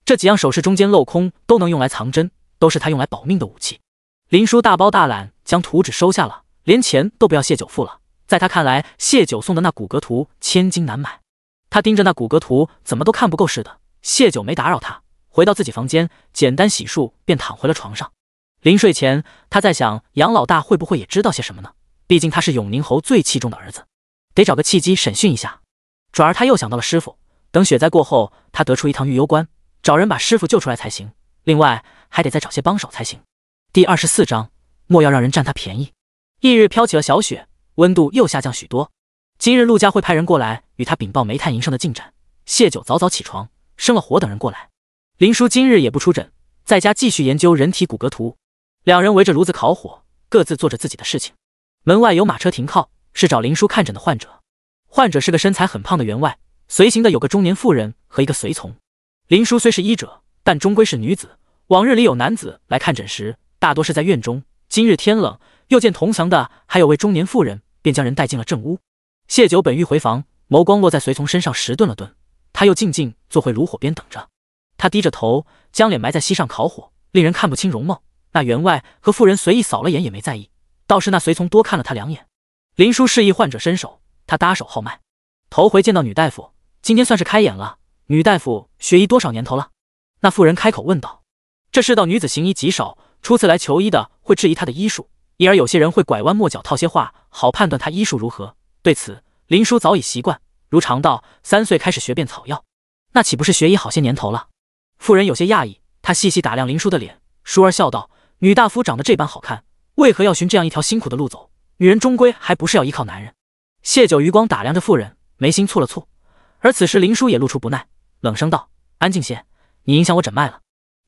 这几样首饰中间镂空都能用来藏针，都是他用来保命的武器。林殊大包大揽将图纸收下了，连钱都不要谢九付了。在他看来，谢九送的那骨骼图千金难买。他盯着那骨骼图怎么都看不够似的。谢九没打扰他，回到自己房间，简单洗漱便躺回了床上。临睡前，他在想杨老大会不会也知道些什么呢？毕竟他是永宁侯最器重的儿子，得找个契机审讯一下。转而他又想到了师傅，等雪灾过后，他得出一趟御幽关，找人把师傅救出来才行。另外还得再找些帮手才行。第24章，莫要让人占他便宜。翌日飘起了小雪，温度又下降许多。今日陆家会派人过来与他禀报煤炭营上的进展。谢九早早起床，生了火等人过来。林殊今日也不出诊，在家继续研究人体骨骼图。两人围着炉子烤火，各自做着自己的事情。门外有马车停靠，是找林殊看诊的患者。患者是个身材很胖的员外，随行的有个中年妇人和一个随从。林殊虽是医者，但终归是女子。往日里有男子来看诊时，大多是在院中。今日天冷，又见同行的还有位中年妇人，便将人带进了正屋。谢九本欲回房，眸光落在随从身上时顿了顿，他又静静坐回炉火边等着。他低着头，将脸埋在膝上烤火，令人看不清容貌。那员外和妇人随意扫了眼也没在意，倒是那随从多看了他2眼。林殊示意患者伸手，他搭手号脉。头回见到女大夫，今天算是开眼了。女大夫学医多少年头了？那妇人开口问道。这世道女子行医极少，初次来求医的会质疑她的医术，因而有些人会拐弯抹角套些话，好判断她医术如何。对此林殊早已习惯，如常道：3岁开始学遍草药，那岂不是学医好些年头了？妇人有些讶异，她细细打量林殊的脸，倏儿笑道：“女大夫长得这般好看，为何要寻这样一条辛苦的路走？女人终归还不是要依靠男人。”谢九余光打量着妇人，眉心蹙了蹙。而此时林殊也露出不耐，冷声道：“安静些，你影响我诊脉了。”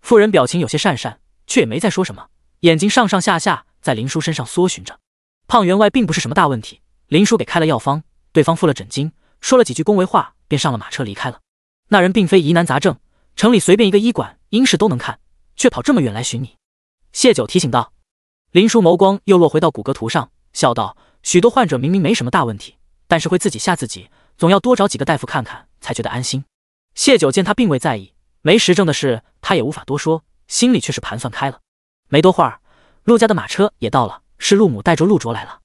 妇人表情有些讪讪，却也没再说什么，眼睛上上下下在林殊身上搜寻着。胖员外并不是什么大问题，林殊给开了药方，对方付了诊金，说了几句恭维话，便上了马车离开了。那人并非疑难杂症，城里随便一个医馆医事都能看，却跑这么远来寻你。谢九提醒道。林殊眸光又落回到骨骼图上，笑道：“许多患者明明没什么大问题，但是会自己吓自己，总要多找几个大夫看看，才觉得安心。”谢九见他并未在意，没实证的事他也无法多说，心里却是盘算开了。没多会儿，陆家的马车也到了，是陆母带着陆卓来了。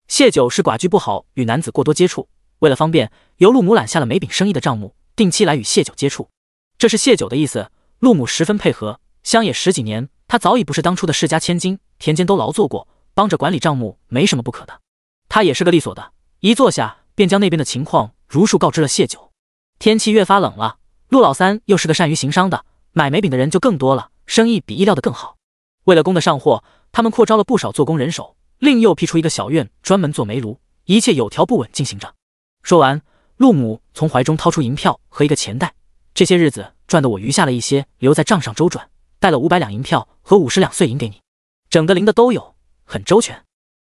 谢九是寡居，不好与男子过多接触，为了方便，由陆母揽下了煤饼生意的账目，定期来与谢九接触。这是谢九的意思，陆母十分配合。乡野10几年，他早已不是当初的世家千金，田间都劳作过，帮着管理账目没什么不可的。他也是个利索的，一坐下便将那边的情况如数告知了谢九。天气越发冷了，陆老三又是个善于行商的，买煤饼的人就更多了，生意比意料的更好。为了供得上货，他们扩招了不少做工人手，另又辟出一个小院专门做煤炉，一切有条不紊进行着。说完，陆母从怀中掏出银票和一个钱袋，这些日子赚得我余下了一些，留在账上周转，带了500两银票和50两碎银给你，整的零的都有，很周全。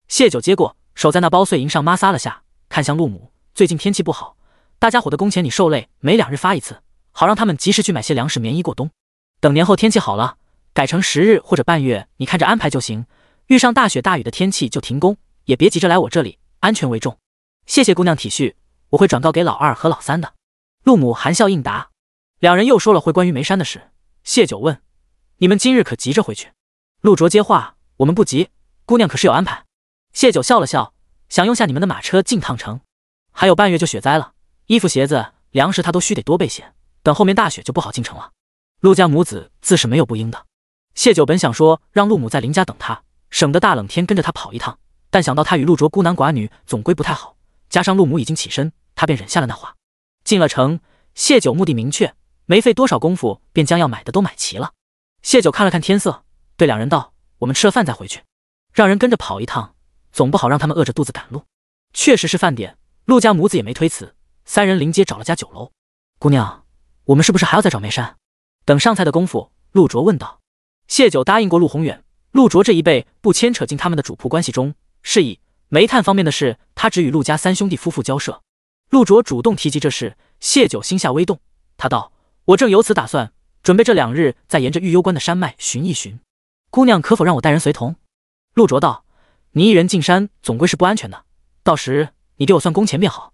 谢九接过，手在那包碎银上摩挲了下，看向陆母：“最近天气不好，大家伙的工钱你受累，每2日发一次，好让他们及时去买些粮食棉衣过冬。等年后天气好了，改成10日或者半月，你看着安排就行。遇上大雪大雨的天气就停工，也别急着来我这里，安全为重。谢谢姑娘体恤，我会转告给老二和老三的。陆母含笑应答。两人又说了会关于梅山的事。谢九问：你们今日可急着回去？陆卓接话：我们不急，姑娘可是有安排。谢九笑了笑，想用下你们的马车进趟城。还有半月就雪灾了，衣服鞋子粮食他都须得多备些，等后面大雪就不好进城了。陆家母子自是没有不应的。谢九本想说让陆母在林家等他，省得大冷天跟着他跑一趟，但想到他与陆卓孤男寡女总归不太好，加上陆母已经起身，他便忍下了那话。进了城，谢九目的明确，没费多少功夫便将要买的都买齐了。谢九看了看天色，对两人道：我们吃了饭再回去，让人跟着跑一趟，总不好让他们饿着肚子赶路。确实是饭点，陆家母子也没推辞，三人临街找了家酒楼。姑娘，我们是不是还要再找梅山？等上菜的功夫，陆卓问道。谢九答应过陆宏远，陆卓这一辈不牵扯进他们的主仆关系中，是以煤炭方面的事，他只与陆家三兄弟夫妇交涉。陆卓主动提及这事，谢九心下微动，他道：我正有此打算，准备这2日再沿着玉攸关的山脉寻一寻。姑娘可否让我带人随同？陆卓道：你一人进山总归是不安全的，到时你给我算工钱便好。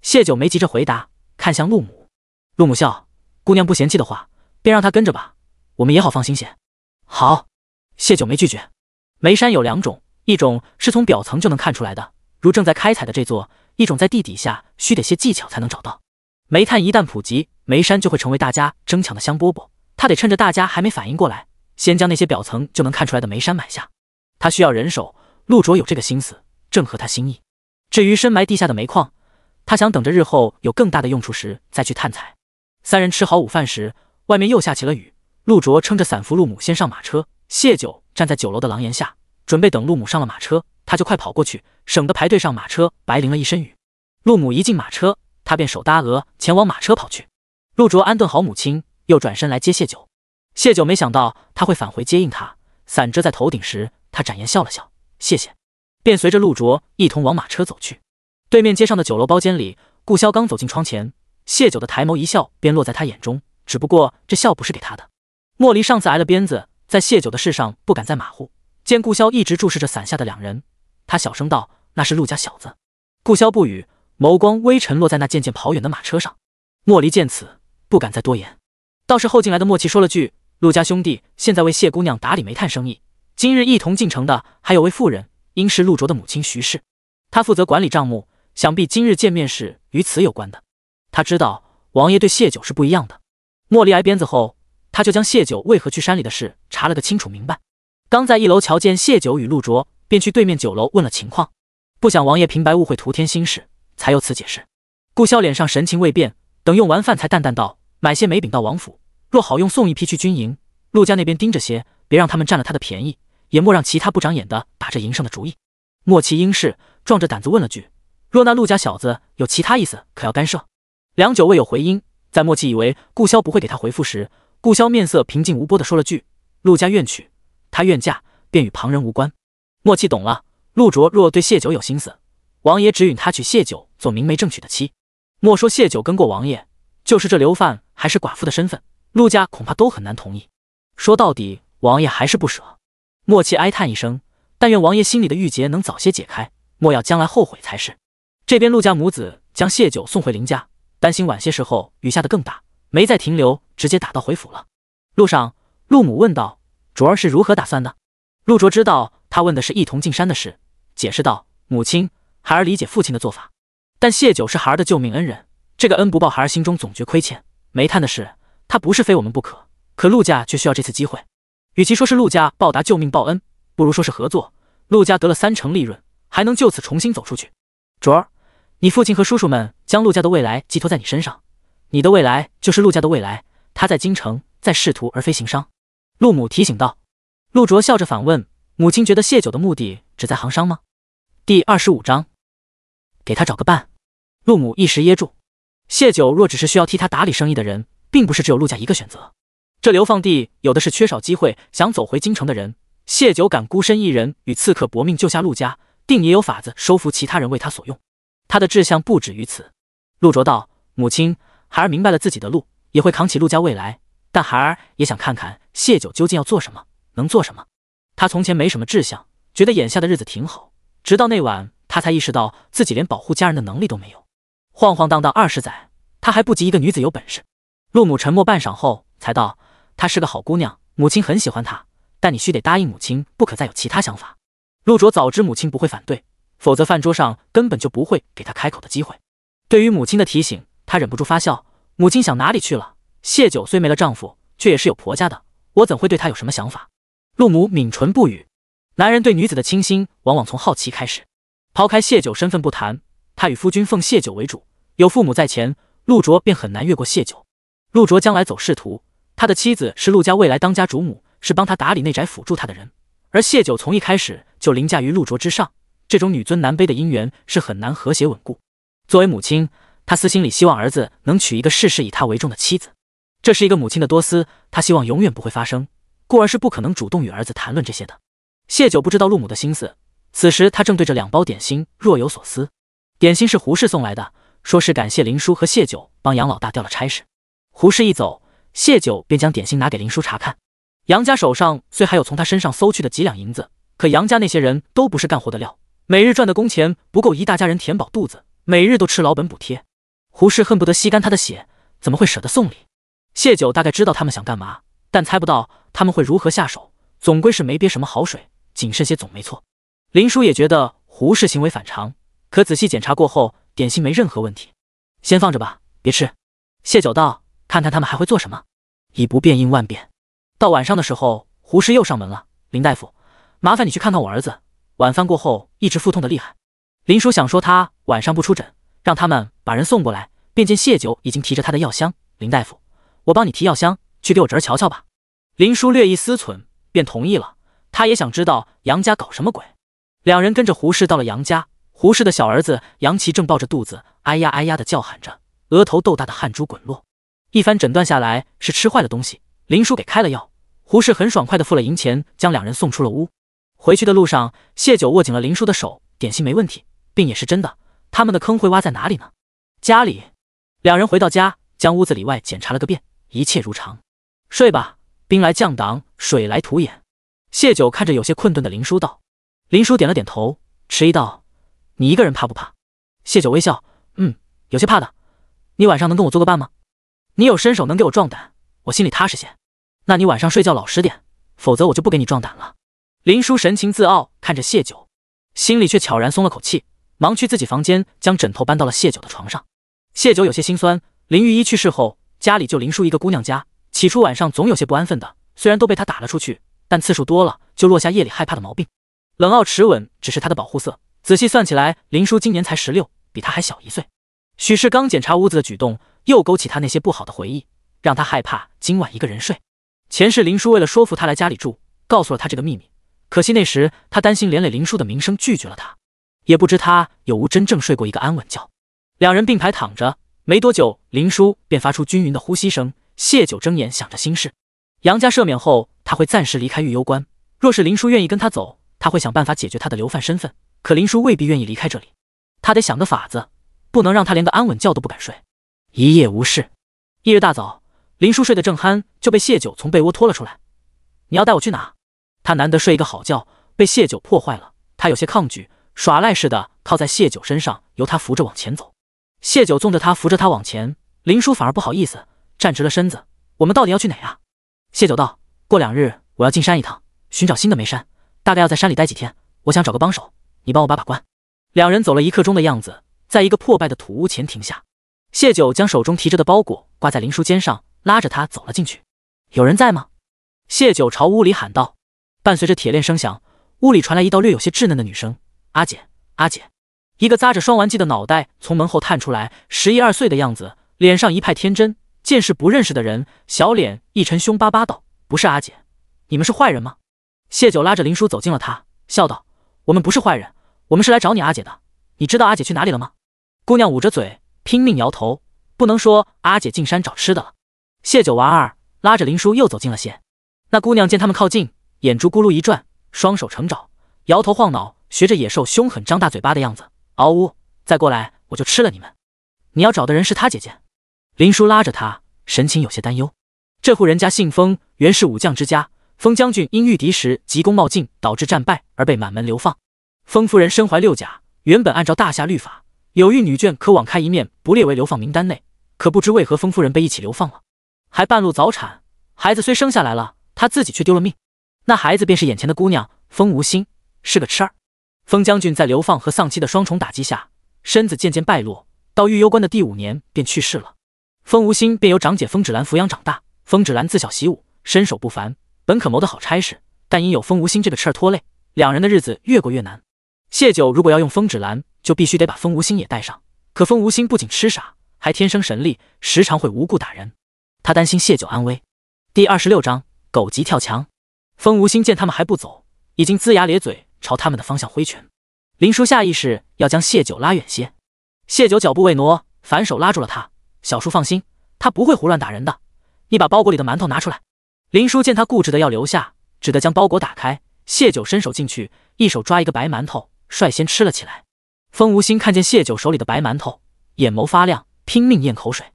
谢九没急着回答，看向陆母。陆母笑：姑娘不嫌弃的话，便让她跟着吧，我们也好放心些。好，谢九没拒绝。煤山有2种，一种是从表层就能看出来的，如正在开采的这座；一种在地底下，需得些技巧才能找到。煤炭一旦普及，煤山就会成为大家争抢的香饽饽，他得趁着大家还没反应过来，先将那些表层就能看出来的煤山买下。他需要人手，陆卓有这个心思，正合他心意。至于深埋地下的煤矿，他想等着日后有更大的用处时再去探采。三人吃好午饭时，外面又下起了雨。陆卓撑着伞扶陆母先上马车，谢九站在酒楼的廊檐下，准备等陆母上了马车，他就快跑过去，省得排队上马车白淋了一身雨。陆母一进马车，他便手搭额前往马车跑去。陆卓安顿好母亲，又转身来接谢九。谢九没想到他会返回接应他，伞遮在头顶时，他展颜笑了笑，谢谢，便随着陆卓一同往马车走去。对面街上的酒楼包间里，顾潇刚走进窗前，谢九的抬眸一笑便落在他眼中，只不过这笑不是给他的。莫离上次挨了鞭子，在谢九的事上不敢再马虎，见顾潇一直注视着伞下的2人，他小声道：那是陆家小子。顾潇不语，眸光微沉落在那渐渐跑远的马车上。莫离见此，不敢再多言，倒是后进来的莫契说了句：陆家兄弟现在为谢姑娘打理煤炭生意，今日一同进城的还有位妇人，应是陆卓的母亲徐氏，她负责管理账目，想必今日见面是与此有关的。他知道王爷对谢九是不一样的。莫离挨鞭子后，他就将谢九为何去山里的事查了个清楚明白。刚在1楼瞧见谢九与陆卓，便去对面酒楼问了情况。不想王爷平白误会，徒添心事，才有此解释。顾潇脸上神情未变，等用完饭才淡淡道：买些煤饼到王府，若好用送一批去军营。陆家那边盯着些，别让他们占了他的便宜，也莫让其他不长眼的打着营生的主意。莫其应是，壮着胆子问了句：若那陆家小子有其他意思，可要干涉？良久未有回音，在莫其以为顾潇不会给他回复时，顾潇面色平静无波地说了句：陆家愿娶，他愿嫁，便与旁人无关。莫其懂了，陆卓若对谢九有心思，王爷只允他娶谢九做明媒正娶的妻。莫说谢九跟过王爷，就是这流犯还是寡妇的身份，陆家恐怕都很难同意。说到底，王爷还是不舍。莫其哀叹一声，但愿王爷心里的郁结能早些解开，莫要将来后悔才是。这边陆家母子将谢九送回林家，担心晚些时候雨下得更大，没再停留，直接打道回府了。路上，陆母问道：卓儿是如何打算的？陆卓知道他问的是一同进山的事，解释道：母亲，孩儿理解父亲的做法，但谢九是孩儿的救命恩人，这个恩不报，孩儿心中总觉亏欠。煤炭的事，他不是非我们不可，可陆家却需要这次机会。与其说是陆家报答救命报恩，不如说是合作。陆家得了30%利润，还能就此重新走出去。卓儿，你父亲和叔叔们将陆家的未来寄托在你身上，你的未来就是陆家的未来。他在京城，在仕途而非行商。陆母提醒道。陆卓笑着反问：母亲觉得谢九的目的只在行商吗？第25章，给他找个伴。陆母一时噎住，谢九若只是需要替他打理生意的人，并不是只有陆家一个选择。这流放地有的是缺少机会想走回京城的人，谢九敢孤身一人与刺客搏命救下陆家，定也有法子收服其他人为他所用。他的志向不止于此。陆卓道：母亲，孩儿明白了自己的路，也会扛起陆家未来，但孩儿也想看看谢九究竟要做什么，能做什么？他从前没什么志向，觉得眼下的日子挺好，直到那晚，他才意识到自己连保护家人的能力都没有。晃晃荡荡20载，他还不及一个女子有本事。陆母沉默半晌后，才道：“她是个好姑娘，母亲很喜欢她，但你须得答应母亲，不可再有其他想法。”陆卓早知母亲不会反对，否则饭桌上根本就不会给他开口的机会。对于母亲的提醒，他忍不住发笑。母亲想哪里去了？谢九虽没了丈夫，却也是有婆家的，我怎会对她有什么想法？陆母抿唇不语。男人对女子的倾心，往往从好奇开始。抛开谢九身份不谈，他与夫君奉谢九为主，有父母在前，陆卓便很难越过谢九。陆卓将来走仕途，他的妻子是陆家未来当家主母，是帮他打理内宅辅助他的人，而谢九从一开始就凌驾于陆卓之上，这种女尊男卑的姻缘是很难和谐稳固。作为母亲，她私心里希望儿子能娶一个事事以他为重的妻子，这是一个母亲的多思，她希望永远不会发生，故而是不可能主动与儿子谈论这些的。谢九不知道陆母的心思，此时他正对着2包点心若有所思。点心是胡氏送来的，说是感谢林叔和谢九帮杨老大调了差事。胡氏一走，谢九便将点心拿给林叔查看。杨家手上虽还有从他身上搜去的几两银子，可杨家那些人都不是干活的料，每日赚的工钱不够一大家人填饱肚子，每日都吃老本补贴。胡氏恨不得吸干他的血，怎么会舍得送礼？谢九大概知道他们想干嘛，但猜不到他们会如何下手，总归是没憋什么好水，谨慎些总没错。林叔也觉得胡氏行为反常，可仔细检查过后，点心没任何问题，先放着吧，别吃。谢九道：“看看他们还会做什么。”以不变应万变。到晚上的时候，胡氏又上门了：“林大夫，麻烦你去看看我儿子，晚饭过后一直腹痛的厉害。”林叔想说他晚上不出诊，让他们把人送过来，便见谢九已经提着他的药箱。林大夫，我帮你提药箱，去给我侄儿瞧瞧吧。林叔略一思忖，便同意了。他也想知道杨家搞什么鬼。两人跟着胡氏到了杨家，胡氏的小儿子杨琪正抱着肚子哎呀哎呀的叫喊着，额头豆大的汗珠滚落。一番诊断下来，是吃坏了东西。林叔给开了药，胡氏很爽快的付了银钱，将两人送出了屋。回去的路上，谢九握紧了林叔的手，点心没问题，病也是真的。他们的坑会挖在哪里呢？家里。两人回到家，将屋子里外检查了个遍，一切如常。睡吧，兵来将挡，水来土掩。谢九看着有些困顿的林叔道。林叔点了点头，迟疑道：“你一个人怕不怕？”谢九微笑：“有些怕的。你晚上能跟我做个伴吗？你有身手能给我壮胆，我心里踏实些。那你晚上睡觉老实点，否则我就不给你壮胆了。”林叔神情自傲，看着谢九，心里却悄然松了口气，忙去自己房间，将枕头搬到了谢九的床上。谢九有些心酸，林玉一去世后，家里就林叔一个姑娘家，起初晚上总有些不安分的，虽然都被他打了出去，但次数多了，就落下夜里害怕的毛病。冷傲持稳只是他的保护色，仔细算起来，林叔今年才16，比他还小1岁。许是刚检查屋子的举动，又勾起他那些不好的回忆，让他害怕今晚一个人睡。前世林叔为了说服他来家里住，告诉了他这个秘密，可惜那时他担心连累林叔的名声，拒绝了他，也不知他有无真正睡过一个安稳觉。两人并排躺着，没多久，林叔便发出均匀的呼吸声。谢九睁眼想着心事，杨家赦免后，他会暂时离开玉幽关，若是林叔愿意跟他走，他会想办法解决他的流犯身份，可林叔未必愿意离开这里，他得想个法子，不能让他连个安稳觉都不敢睡。一夜无事，翌日大早，林叔睡得正酣，就被谢九从被窝拖了出来。你要带我去哪？他难得睡一个好觉，被谢九破坏了，他有些抗拒，耍赖似的靠在谢九身上，由他扶着往前走。谢九纵着他扶着他往前，林叔反而不好意思，站直了身子。我们到底要去哪啊？谢九道：过2日我要进山一趟，寻找新的煤山，大概要在山里待几天，我想找个帮手，你帮我把把关。两人走了1刻钟的样子，在一个破败的土屋前停下。谢九将手中提着的包裹挂在林叔肩上，拉着他走了进去。有人在吗？谢九朝屋里喊道。伴随着铁链声响，屋里传来一道略有些稚嫩的女声：阿姐，阿姐。一个扎着双丸髻的脑袋从门后探出来，11、12岁的样子，脸上一派天真，见是不认识的人，小脸一沉，凶巴巴道：不是阿姐，你们是坏人吗？谢九拉着林叔走近了他，笑道：我们不是坏人，我们是来找你阿姐的，你知道阿姐去哪里了吗？姑娘捂着嘴拼命摇头，不能说阿姐进山找吃的了。谢九娃儿拉着林叔又走近了些，那姑娘见他们靠近，眼珠咕噜一转，双手成爪，摇头晃脑，学着野兽凶狠张大嘴巴的样子：嗷呜，再过来我就吃了你们。你要找的人是他姐姐。林叔拉着他，神情有些担忧。这户人家姓封，原是武将之家，封将军因御敌时急功冒进，导致战败而被满门流放。封夫人身怀6甲，原本按照大夏律法，有玉女眷可网开一面，不列为流放名单内，可不知为何封夫人被一起流放了，还半路早产，孩子虽生下来了，她自己却丢了命。那孩子便是眼前的姑娘封无心，是个痴儿。封将军在流放和丧妻的双重打击下，身子渐渐败落，到御幽关的第5年便去世了。封无心便由长姐封芷兰抚养长大。封芷兰自小习武，身手不凡，本可谋得好差事，但因有封无心这个痴儿拖累，两人的日子越过越难。谢九如果要用封芷兰，就必须得把封无心也带上。可封无心不仅痴傻，还天生神力，时常会无故打人。他担心谢九安危。第26章狗急跳墙。封无心见他们还不走，已经龇牙咧嘴朝他们的方向挥拳。林叔下意识要将谢九拉远些，谢九脚步未挪，反手拉住了他。小叔放心，他不会胡乱打人的。你把包裹里的馒头拿出来。林叔见他固执的要留下，只得将包裹打开。谢九伸手进去，一手抓一个白馒头，率先吃了起来。封无心看见谢九手里的白馒头，眼眸发亮，拼命咽口水。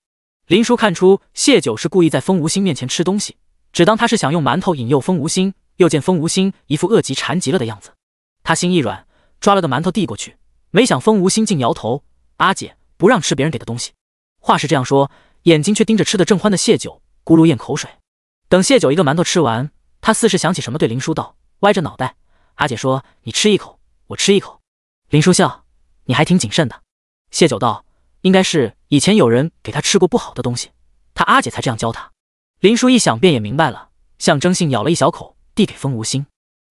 林叔看出谢九是故意在封无心面前吃东西，只当他是想用馒头引诱封无心，又见封无心一副饿极馋极了的样子，他心一软，抓了个馒头递过去，没想封无心竟摇头：“阿姐，不让吃别人给的东西。”话是这样说，眼睛却盯着吃得正欢的谢九，咕噜咽口水。等谢九一个馒头吃完，他似是想起什么，对林叔道，歪着脑袋：“阿姐说你吃一口，我吃一口。”林叔笑：“你还挺谨慎的。”谢九道：“应该是以前有人给他吃过不好的东西，他阿姐才这样教他。”林叔一想便也明白了，象征性咬了一小口，递给封无心。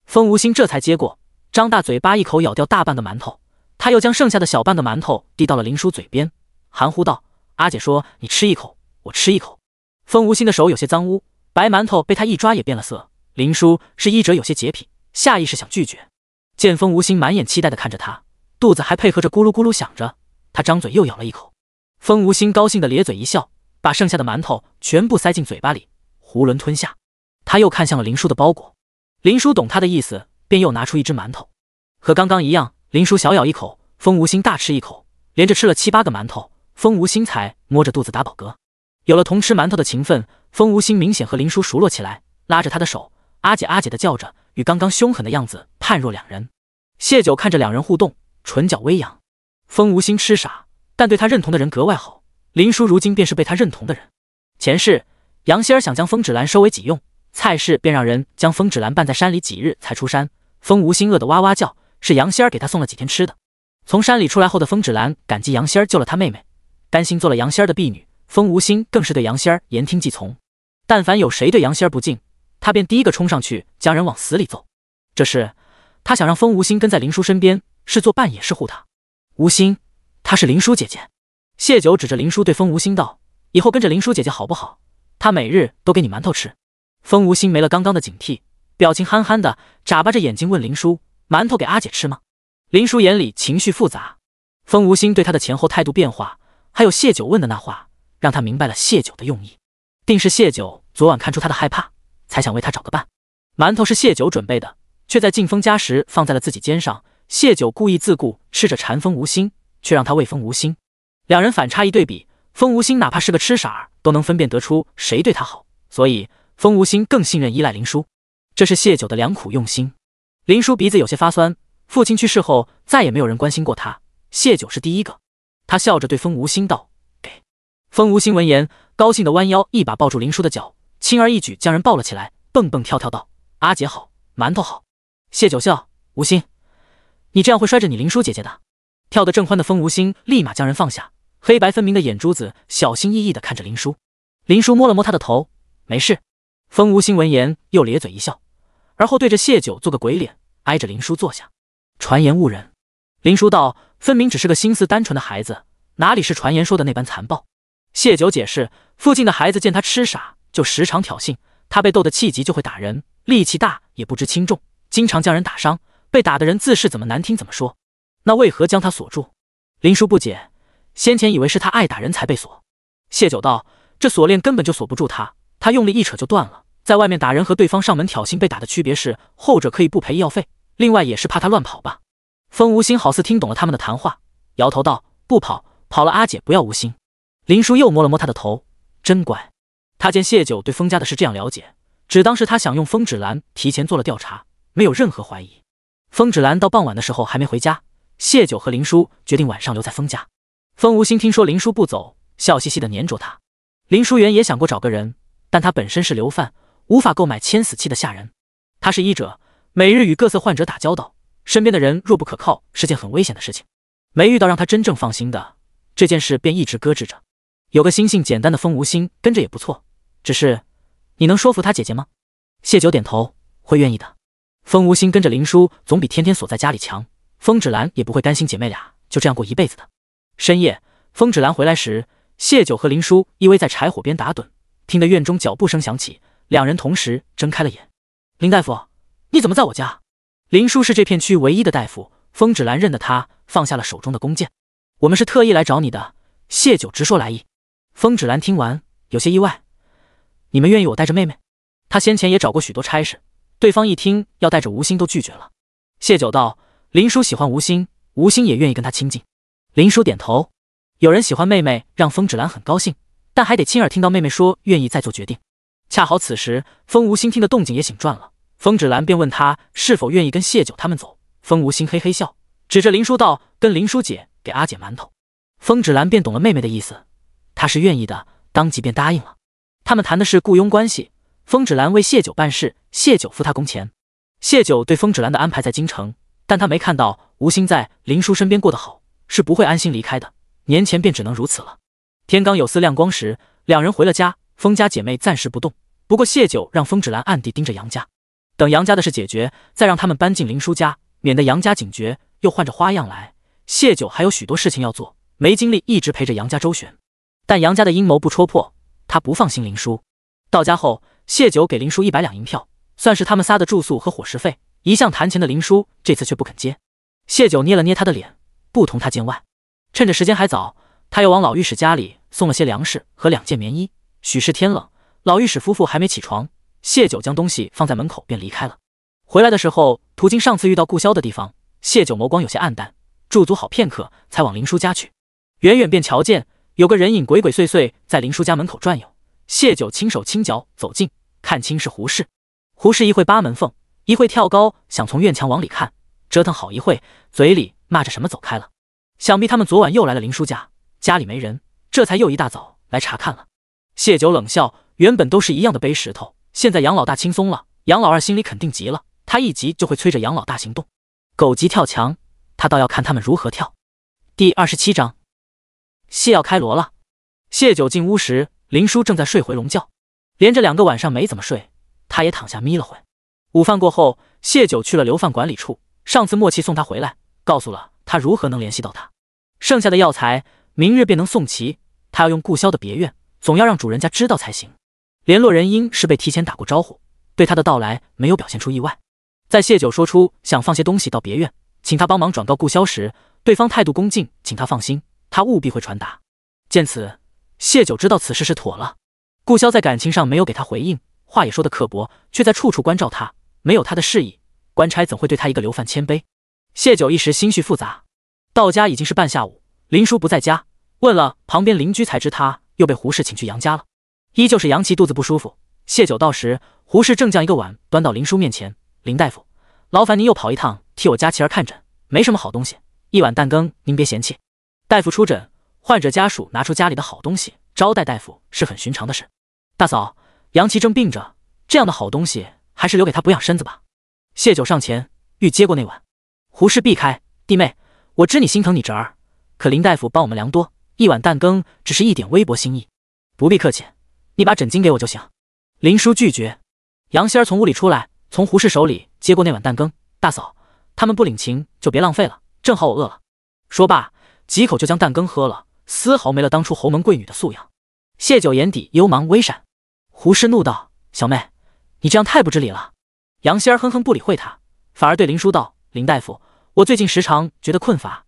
封无心这才接过，张大嘴巴一口咬掉大半个馒头，他又将剩下的小半个馒头递到了林叔嘴边，含糊道：“阿姐说你吃一口，我吃一口。”封无心的手有些脏污，白馒头被他一抓也变了色。林叔是医者，有些洁癖，下意识想拒绝。见封无心满眼期待地看着他，肚子还配合着咕噜咕噜响着，他张嘴又咬了一口。封无心高兴地咧嘴一笑，把剩下的馒头全部塞进嘴巴里，囫囵吞下。他又看向了林叔的包裹，林叔懂他的意思，便又拿出一只馒头。和刚刚一样，林叔小咬一口，封无心大吃一口，连着吃了7、8个馒头，封无心才摸着肚子打饱嗝。有了同吃馒头的情分，封无心明显和林叔熟络起来，拉着他的手，阿姐阿姐的叫着，与刚刚凶狠的样子判若两人。谢九看着两人互动，唇角微扬。封无心痴傻，但对他认同的人格外好，林叔如今便是被他认同的人。前世杨希儿想将风芷兰收为己用，蔡氏便让人将风芷兰伴在山里几日才出山。风无心饿得哇哇叫，是杨希儿给他送了几天吃的。从山里出来后的风芷兰感激杨希儿救了他妹妹，甘心做了杨希儿的婢女。风无心更是对杨希儿言听计从，但凡有谁对杨希儿不敬，他便第一个冲上去将人往死里揍。这是他想让风无心跟在林叔身边，是做伴也是护他。无心，她是林叔姐姐。谢九指着林叔对风无心道：“以后跟着林叔姐姐好不好？她每日都给你馒头吃。”风无心没了刚刚的警惕，表情憨憨的，眨巴着眼睛问林叔：“馒头给阿姐吃吗？”林叔眼里情绪复杂，风无心对他的前后态度变化，还有谢九问的那话，让他明白了谢九的用意。定是谢九昨晚看出他的害怕，才想为他找个伴。馒头是谢九准备的，却在进封家时放在了自己肩上。谢九故意自顾吃着馋风无心，却让他喂风无心。两人反差一对比，风无心哪怕是个痴傻儿，都能分辨得出谁对他好，所以风无心更信任依赖林叔。这是谢九的良苦用心。林叔鼻子有些发酸，父亲去世后再也没有人关心过他，谢九是第一个。他笑着对风无心道：“给。”风无心闻言，高兴地弯腰一把抱住林叔的脚，轻而易举将人抱了起来，蹦蹦跳跳道：“阿姐好，馒头好。”谢九笑：“无心，你这样会摔着你林叔姐姐的。”跳得正欢的风无心立马将人放下，黑白分明的眼珠子小心翼翼地看着林叔。林叔摸了摸他的头：“没事。”风无心闻言又咧嘴一笑，而后对着谢九做个鬼脸，挨着林叔坐下。传言误人。林叔道：“分明只是个心思单纯的孩子，哪里是传言说的那般残暴？”谢九解释：“附近的孩子见他痴傻，就时常挑衅，他被逗得气急就会打人，力气大也不知轻重，经常将人打伤，被打的人自是怎么难听怎么说。那为何将他锁住？”林叔不解，先前以为是他爱打人才被锁。谢九道：“这锁链根本就锁不住他，他用力一扯就断了。在外面打人和对方上门挑衅被打的区别是，后者可以不赔医药费，另外也是怕他乱跑吧。”风无心好似听懂了他们的谈话，摇头道：“不跑，跑了阿姐不要无心。”林叔又摸了摸他的头，真乖。他见谢九对风家的事这样了解，只当是他想用风芷兰提前做了调查，没有任何怀疑。风芷兰到傍晚的时候还没回家，谢九和林叔决定晚上留在风家。风无心听说林叔不走，笑嘻嘻地黏着他。林书元也想过找个人，但他本身是流犯，无法购买签死契的下人。他是医者，每日与各色患者打交道，身边的人若不可靠，是件很危险的事情。没遇到让他真正放心的，这件事便一直搁置着。有个心性简单的风无心跟着也不错，只是你能说服他姐姐吗？谢九点头，会愿意的。风无心跟着林叔总比天天锁在家里强，风芷兰也不会甘心姐妹俩就这样过一辈子的。深夜，风芷兰回来时，谢九和林叔依偎在柴火边打盹，听得院中脚步声响起，两人同时睁开了眼。林大夫，你怎么在我家？林叔是这片区唯一的大夫，风芷兰认得他，放下了手中的弓箭。我们是特意来找你的。谢九直说来意。风芷兰听完有些意外，你们愿意我带着妹妹？他先前也找过许多差事，对方一听要带着吴心都拒绝了。谢九道：林叔喜欢吴心，吴心也愿意跟他亲近。林叔点头，有人喜欢妹妹让风芷兰很高兴，但还得亲耳听到妹妹说愿意再做决定。恰好此时风无心听的动静也醒转了，风芷兰便问他是否愿意跟谢九他们走。风无心嘿嘿笑，指着林叔道：跟林叔姐给阿姐馒头。风芷兰便懂了妹妹的意思，她是愿意的，当即便答应了。他们谈的是雇佣关系，风芷兰为谢九办事，谢九付她工钱。谢九对风芷兰的安排在京城，但他没看到吴心在林叔身边过得好，是不会安心离开的。年前便只能如此了。天刚有丝亮光时，两人回了家。风家姐妹暂时不动，不过谢九让风芷兰暗地盯着杨家，等杨家的事解决，再让他们搬进林叔家，免得杨家警觉又换着花样来。谢九还有许多事情要做，没精力一直陪着杨家周旋。但杨家的阴谋不戳破，他不放心林叔。到家后，谢九给林叔100两银票，算是他们仨的住宿和伙食费。一向谈钱的林叔这次却不肯接。谢九捏了捏他的脸，不同他见外。趁着时间还早，他又往老御史家里送了些粮食和2件棉衣。许是天冷，老御史夫妇还没起床，谢九将东西放在门口便离开了。回来的时候，途经上次遇到顾潇的地方，谢九眸光有些暗淡，驻足好片刻，才往林叔家去。远远便瞧见有个人影鬼鬼祟祟在林叔家门口转悠。谢九轻手轻脚走近，看清是胡适。胡适一会扒门缝，一会跳高，想从院墙往里看，折腾好一会，嘴里骂着什么走开了。想必他们昨晚又来了林叔家，家里没人，这才又一大早来查看了。谢九冷笑，原本都是一样的背石头，现在杨老大轻松了，杨老二心里肯定急了，他一急就会催着杨老大行动。狗急跳墙，他倒要看他们如何跳。第27章，谢要开锣了。谢九进屋时，林叔正在睡回笼觉，连着2个晚上没怎么睡，他也躺下眯了会。午饭过后，谢九去了流犯管理处，上次莫七送他回来，告诉了他如何能联系到他。剩下的药材明日便能送齐，他要用顾潇的别院，总要让主人家知道才行。联络人应是被提前打过招呼，对他的到来没有表现出意外。在谢九说出想放些东西到别院，请他帮忙转告顾潇时，对方态度恭敬，请他放心，他务必会传达。见此，谢九知道此事是妥了。顾潇在感情上没有给他回应，话也说得刻薄，却在处处关照他，没有他的示意，官差怎会对他一个流犯谦卑？谢九一时心绪复杂。到家已经是半下午，林叔不在家，问了旁边邻居才知他又被胡适请去杨家了。依旧是杨琦肚子不舒服。谢九到时，胡适正将一个碗端到林叔面前：林大夫，劳烦您又跑一趟替我家琪儿看诊，没什么好东西，1碗蛋羹您别嫌弃。大夫出诊，患者家属拿出家里的好东西招待大夫是很寻常的事。大嫂，杨琦正病着，这样的好东西还是留给他补养身子吧。谢九上前欲接过那碗，胡适避开：弟妹，我知你心疼你侄儿，可林大夫帮我们粮多，1碗蛋羹只是一点微薄心意，不必客气，你把枕巾给我就行。林叔拒绝。杨仙儿从屋里出来，从胡适手里接过那碗蛋羹：大嫂，他们不领情就别浪费了，正好我饿了。说罢，几口就将蛋羹喝了，丝毫没了当初侯门贵女的素养。谢九眼底幽芒微闪，胡适怒道：小妹，你这样太不知礼了。杨仙儿哼哼不理会他，反而对林叔道：林大夫，我最近时常觉得困乏，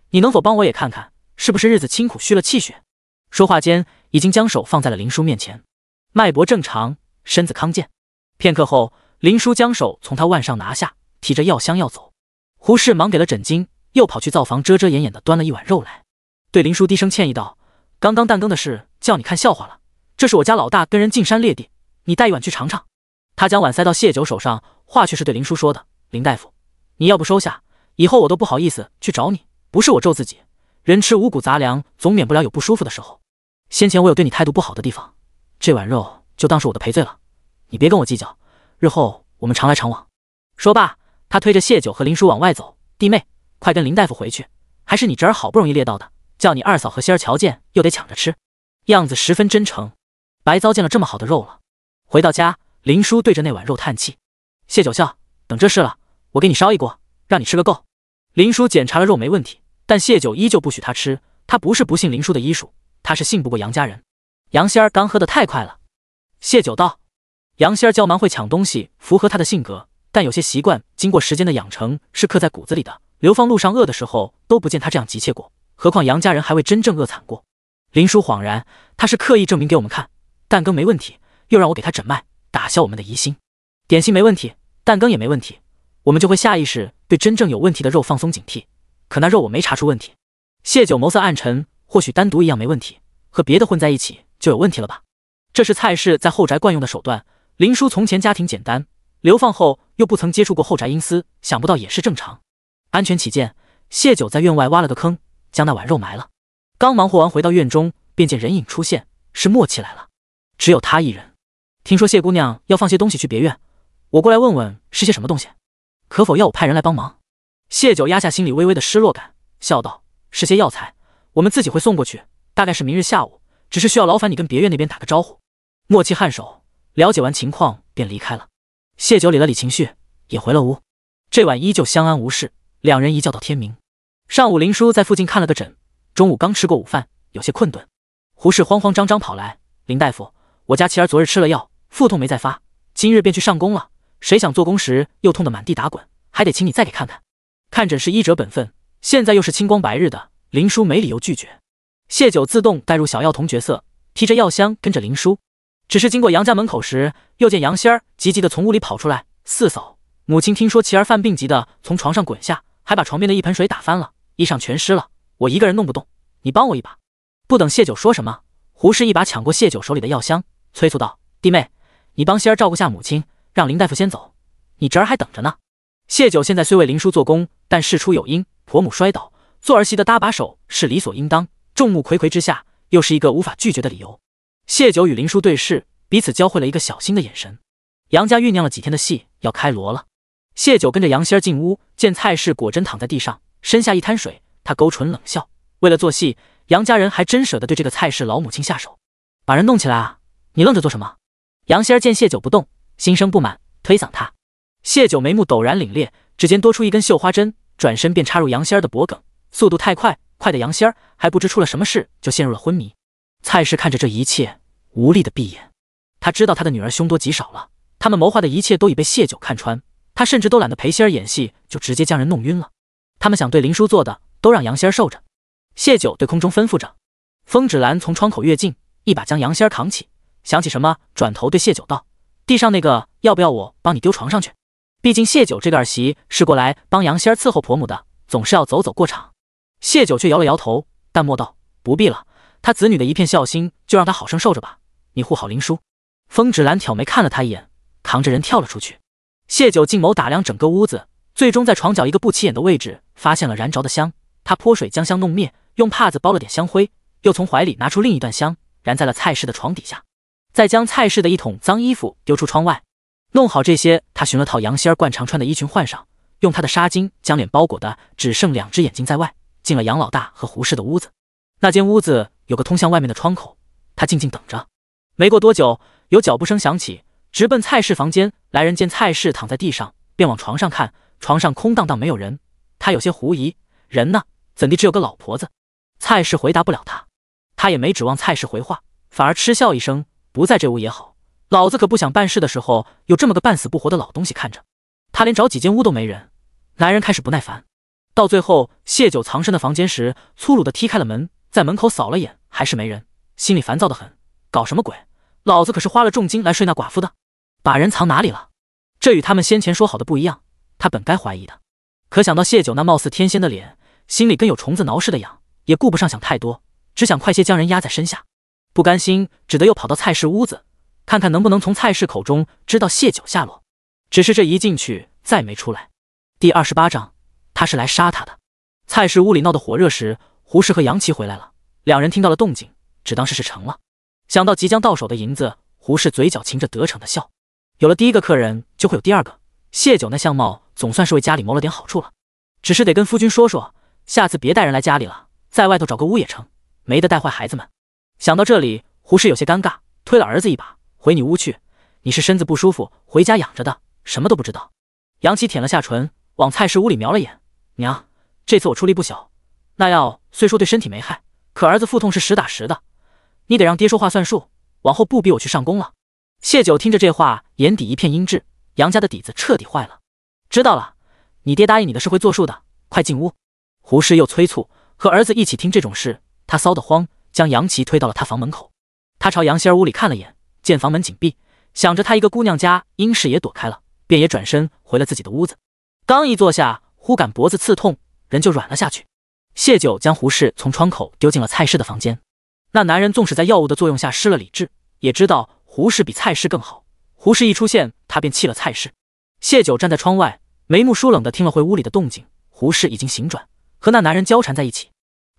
你能否帮我也看看，是不是日子清苦虚了气血？说话间，已经将手放在了林叔面前，脉搏正常，身子康健。片刻后，林叔将手从他腕上拿下，提着药箱要走。胡适忙给了枕巾，又跑去灶房遮遮掩掩地端了一碗肉来，对林叔低声歉意道：刚刚蛋羹的事叫你看笑话了，这是我家老大跟人进山猎地，你带一碗去尝尝。他将碗塞到谢九手上，话却是对林叔说的：“林大夫，你要不收下，以后我都不好意思去找你。不是我咒自己，人吃五谷杂粮，总免不了有不舒服的时候。先前我有对你态度不好的地方，这碗肉就当是我的赔罪了。你别跟我计较，日后我们常来常往。”说罢，他推着谢九和林叔往外走：“弟妹，快跟林大夫回去，还是你侄儿好不容易猎到的，叫你二嫂和仙儿瞧见又得抢着吃。”样子十分真诚。白糟践了这么好的肉了。回到家，林叔对着那碗肉叹气：“谢九笑，等这事了，我给你烧一锅，让你吃个够。”林叔检查了肉没问题，但谢九依旧不许他吃。他不是不信林叔的医术，他是信不过杨家人。杨仙儿刚喝得太快了。谢九道：“杨仙儿较蛮会抢东西，符合他的性格，但有些习惯经过时间的养成是刻在骨子里的。流放路上饿的时候都不见他这样急切过，何况杨家人还未真正饿惨过。”林叔恍然，他是刻意证明给我们看，蛋羹没问题，又让我给他诊脉，打消我们的疑心。点心没问题，蛋羹也没问题，我们就会下意识对真正有问题的肉放松警惕。可那肉我没查出问题。谢九眸色暗沉，或许单独一样没问题，和别的混在一起就有问题了吧？这是蔡氏在后宅惯用的手段。林叔从前家庭简单，流放后又不曾接触过后宅阴私，想不到也是正常。安全起见，谢九在院外挖了个坑，将那碗肉埋了。刚忙活完回到院中，便见人影出现，是莫七来了。只有他一人。听说谢姑娘要放些东西去别院，我过来问问是些什么东西，可否要我派人来帮忙？谢九压下心里微微的失落感，笑道：“是些药材，我们自己会送过去，大概是明日下午，只是需要劳烦你跟别院那边打个招呼。”莫七颔首，了解完情况便离开了。谢九理了理情绪，也回了屋。这晚依旧相安无事，两人一觉到天明。上午林叔在附近看了个诊，中午刚吃过午饭，有些困顿。胡氏慌慌张张跑来：“林大夫，我家妻儿昨日吃了药，腹痛没再发，今日便去上工了，谁想做工时又痛得满地打滚，还得请你再给看看。”看诊是医者本分，现在又是清光白日的，林叔没理由拒绝。谢九自动带入小药童角色，提着药箱跟着林叔。只是经过杨家门口时，又见杨仙儿急急地从屋里跑出来：“四嫂，母亲听说妻儿犯病，急的从床上滚下，还把床边的一盆水打翻了，衣裳全湿了，我一个人弄不动，你帮我一把。”不等谢九说什么，胡氏一把抢过谢九手里的药箱，催促道：“弟妹，你帮仙儿照顾下母亲，让林大夫先走，你侄儿还等着呢。”谢九现在虽为林叔做工，但事出有因，婆母摔倒，做儿媳的搭把手是理所应当，众目睽睽之下，又是一个无法拒绝的理由。谢九与林叔对视，彼此交汇了一个小心的眼神。杨家酝酿了几天的戏要开锣了。谢九跟着杨仙儿进屋，见蔡氏果真躺在地上，身下一滩水，他勾唇冷笑。为了做戏，杨家人还真舍得对这个蔡氏老母亲下手。把人弄起来啊，你愣着做什么？杨仙儿见谢九不动，心生不满，推搡他。谢九眉目陡然凛冽，指尖多出一根绣花针，转身便插入杨仙儿的脖颈，速度太快，快的杨仙儿还不知出了什么事，就陷入了昏迷。蔡氏看着这一切，无力的闭眼。他知道他的女儿凶多吉少了，他们谋划的一切都已被谢九看穿，他甚至都懒得陪仙儿演戏，就直接将人弄晕了。他们想对林叔做的，都让杨仙儿受着。谢九对空中吩咐着。风芷兰从窗口跃进，一把将杨仙儿扛起，想起什么，转头对谢九道：“地上那个要不要我帮你丢床上去？毕竟谢九这个儿媳是过来帮杨仙儿伺候婆母的，总是要走走过场。”谢九却摇了摇头，淡漠道：“不必了，他子女的一片孝心，就让他好生受着吧。你护好林叔。”风芷兰挑眉看了他一眼，扛着人跳了出去。谢九静眸打量整个屋子，最终在床角一个不起眼的位置发现了燃着的香。他泼水将香弄灭，用帕子包了点香灰，又从怀里拿出另一段香，燃在了蔡氏的床底下，再将蔡氏的一桶脏衣服丢出窗外。弄好这些，他寻了套杨仙儿惯常穿的衣裙换上，用他的纱巾将脸包裹的只剩两只眼睛在外，进了杨老大和胡氏的屋子。那间屋子有个通向外面的窗口，他静静等着。没过多久，有脚步声响起，直奔蔡氏房间。来人见蔡氏躺在地上，便往床上看，床上空荡荡没有人。他有些狐疑，人呢？怎地只有个老婆子？蔡氏回答不了他，他也没指望蔡氏回话，反而嗤笑一声：“不在这屋也好，老子可不想办事的时候有这么个半死不活的老东西看着。”他连找几间屋都没人，男人开始不耐烦。到最后，谢九藏身的房间时，粗鲁地踢开了门，在门口扫了眼，还是没人，心里烦躁得很。搞什么鬼？老子可是花了重金来睡那寡妇的，把人藏哪里了？这与他们先前说好的不一样，他本该怀疑的。可想到谢九那貌似天仙的脸，心里跟有虫子挠似的痒，也顾不上想太多，只想快些将人压在身下。不甘心，只得又跑到蔡氏屋子，看看能不能从蔡氏口中知道谢九下落。只是这一进去再没出来。第28章，他是来杀他的。蔡氏屋里闹得火热时，胡氏和杨琪回来了，两人听到了动静，只当事成了。想到即将到手的银子，胡氏嘴角噙着得逞的笑。有了第一个客人，就会有第二个。谢九那相貌总算是为家里谋了点好处了，只是得跟夫君说说，下次别带人来家里了，在外头找个屋也成，没得带坏孩子们。想到这里，胡氏有些尴尬，推了儿子一把，回你屋去，你是身子不舒服，回家养着的，什么都不知道。杨琪舔了下唇，往蔡氏屋里瞄了眼，娘，这次我出力不小，那药虽说对身体没害，可儿子腹痛是实打实的，你得让爹说话算数，往后不逼我去上工了。谢九听着这话，眼底一片阴鸷，杨家的底子彻底坏了。知道了，你爹答应你的是会作数的，快进屋。胡氏又催促，和儿子一起听这种事，他骚得慌，将杨琪推到了他房门口。他朝杨希儿屋里看了眼，见房门紧闭，想着他一个姑娘家应是也躲开了，便也转身回了自己的屋子。刚一坐下，忽感脖子刺痛，人就软了下去。谢九将胡氏从窗口丢进了蔡氏的房间。那男人纵使在药物的作用下失了理智，也知道胡氏比蔡氏更好。胡氏一出现，他便弃了蔡氏。谢九站在窗外，眉目疏冷地听了会屋里的动静。胡氏已经醒转，和那男人交缠在一起，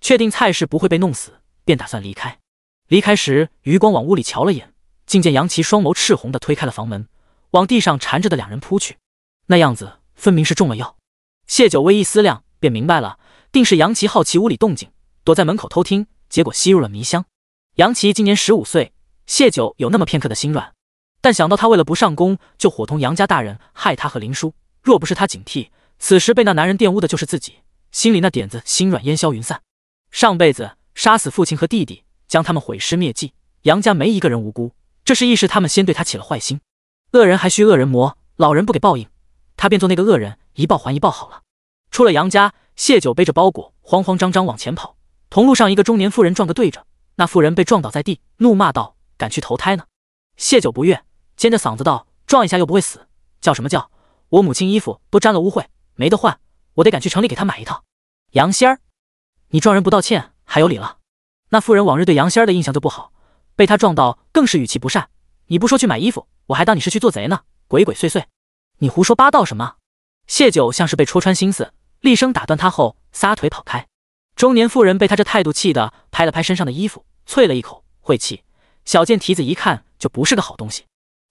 确定蔡氏不会被弄死，便打算离开。离开时，余光往屋里瞧了眼，竟见杨琪双眸赤红地推开了房门，往地上缠着的两人扑去，那样子分明是中了药。谢九微一思量，便明白了，定是杨琪好奇屋里动静，躲在门口偷听，结果吸入了迷香。杨琪今年15岁，谢九有那么片刻的心软，但想到他为了不上工就伙同杨家大人害他和林叔，若不是他警惕，此时被那男人玷污的就是自己，心里那点子心软烟消云散。上辈子杀死父亲和弟弟，将他们毁尸灭迹，杨家没一个人无辜，这是意识他们先对他起了坏心。恶人还需恶人磨，老人不给报应，他便做那个恶人，一报还一报好了。出了杨家，谢九背着包裹慌慌张张往前跑，同路上一个中年妇人撞个对着，那妇人被撞倒在地，怒骂道：敢去投胎呢？谢九不悦，尖着嗓子道：撞一下又不会死，叫什么叫？我母亲衣服都沾了污秽，没得换，我得赶去城里给她买一套。杨仙儿，你撞人不道歉还有理了？那妇人往日对杨仙儿的印象就不好，被他撞到更是语气不善。你不说去买衣服，我还当你是去做贼呢，鬼鬼祟祟，你胡说八道什么？谢九像是被戳穿心思，厉声打断他后撒腿跑开。中年妇人被他这态度气得拍了拍身上的衣服，啐了一口，晦气，小贱蹄子一看就不是个好东西。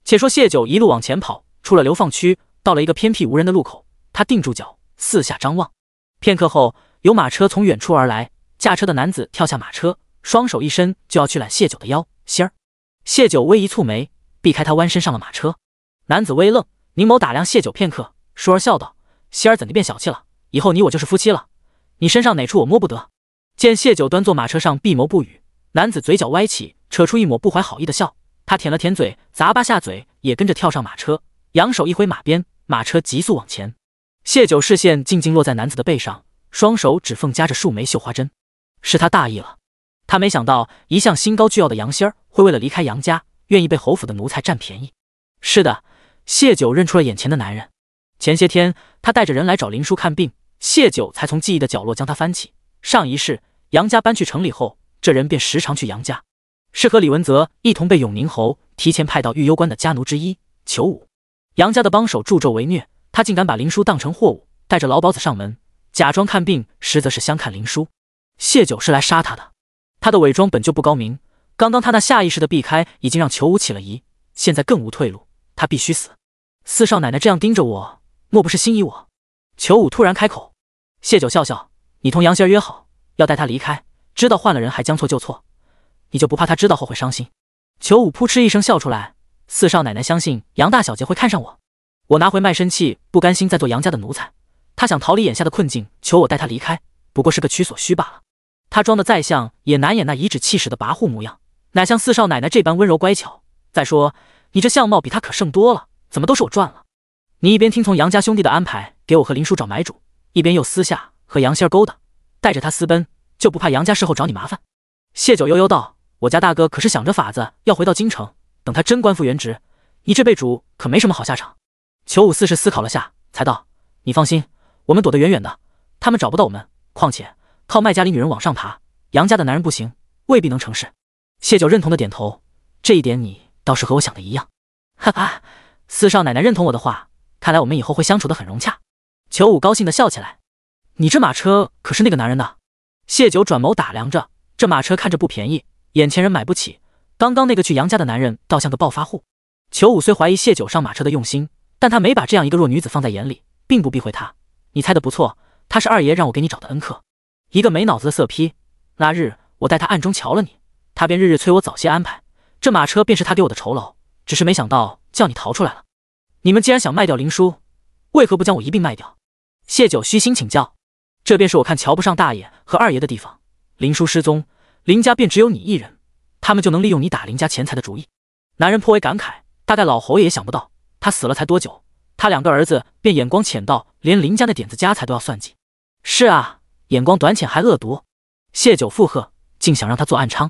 且说谢九一路往前跑，出了流放区，到了一个偏僻无人的路口，他定住脚，四下张望。片刻后，有马车从远处而来，驾车的男子跳下马车，双手一伸就要去揽谢九的腰仙儿。谢九微一蹙眉，避开他，弯身上了马车。男子微愣，凝眸打量谢九片刻，倏而笑道：仙儿怎地变小气了？以后你我就是夫妻了，你身上哪处我摸不得？见谢九端坐马车上闭眸不语，男子嘴角歪起，扯出一抹不怀好意的笑。他舔了舔嘴，咂巴下嘴，也跟着跳上马车，扬手一挥马鞭，马车急速往前。谢九视线静静落在男子的背上，双手指缝夹着数枚绣花针。是他大意了，他没想到一向心高倨傲的杨仙儿会为了离开杨家，愿意被侯府的奴才占便宜。是的，谢九认出了眼前的男人。前些天他带着人来找林叔看病，谢九才从记忆的角落将他翻起。上一世杨家搬去城里后，这人便时常去杨家，是和李文泽一同被永宁侯提前派到御幽关的家奴之一裘武。杨家的帮手助纣为虐，他竟敢把林叔当成货物，带着老鸨子上门，假装看病，实则是相看林叔。谢九是来杀他的，他的伪装本就不高明，刚刚他那下意识的避开，已经让裘武起了疑，现在更无退路，他必须死。四少奶奶这样盯着我，莫不是心仪我？裘武突然开口。谢九笑笑：你同杨仙儿约好，要带他离开，知道换了人还将错就错，你就不怕他知道后会伤心？裘武扑哧一声笑出来：四少奶奶相信杨大小姐会看上我，我拿回卖身契，不甘心再做杨家的奴才，他想逃离眼下的困境，求我带他离开，不过是个取所需罢了。他装的再像，也难掩那颐指气使的跋扈模样，哪像四少奶奶这般温柔乖巧。再说你这相貌比他可胜多了，怎么都是我赚了？你一边听从杨家兄弟的安排，给我和林叔找买主，一边又私下和杨仙儿勾搭，带着他私奔，就不怕杨家事后找你麻烦？谢九悠悠道：我家大哥可是想着法子要回到京城，等他真官复原职，你这辈主可没什么好下场。裘武似是思考了下，才道：你放心，我们躲得远远的，他们找不到我们，况且靠卖家里女人往上爬，杨家的男人不行，未必能成事。谢九认同的点头，这一点你倒是和我想的一样。哈哈，四少奶奶认同我的话，看来我们以后会相处得很融洽。裘武高兴地笑起来。你这马车可是那个男人的？谢九转眸打量着，这马车看着不便宜，眼前人买不起。刚刚那个去杨家的男人倒像个暴发户。裘武虽怀疑谢九上马车的用心，但他没把这样一个弱女子放在眼里，并不避讳她。你猜得不错，他是二爷让我给你找的恩客，一个没脑子的色批。那日我带他暗中瞧了你，他便日日催我早些安排，这马车便是他给我的酬劳，只是没想到叫你逃出来了。你们既然想卖掉林叔，为何不将我一并卖掉？谢九虚心请教。这便是我看瞧不上大爷和二爷的地方。林叔失踪，林家便只有你一人，他们就能利用你打林家钱财的主意。男人颇为感慨，大概老侯爷也想不到，他死了才多久，他两个儿子便眼光浅到连林家那点子家财都要算计。是啊，眼光短浅还恶毒。谢九附和，竟想让他做暗娼。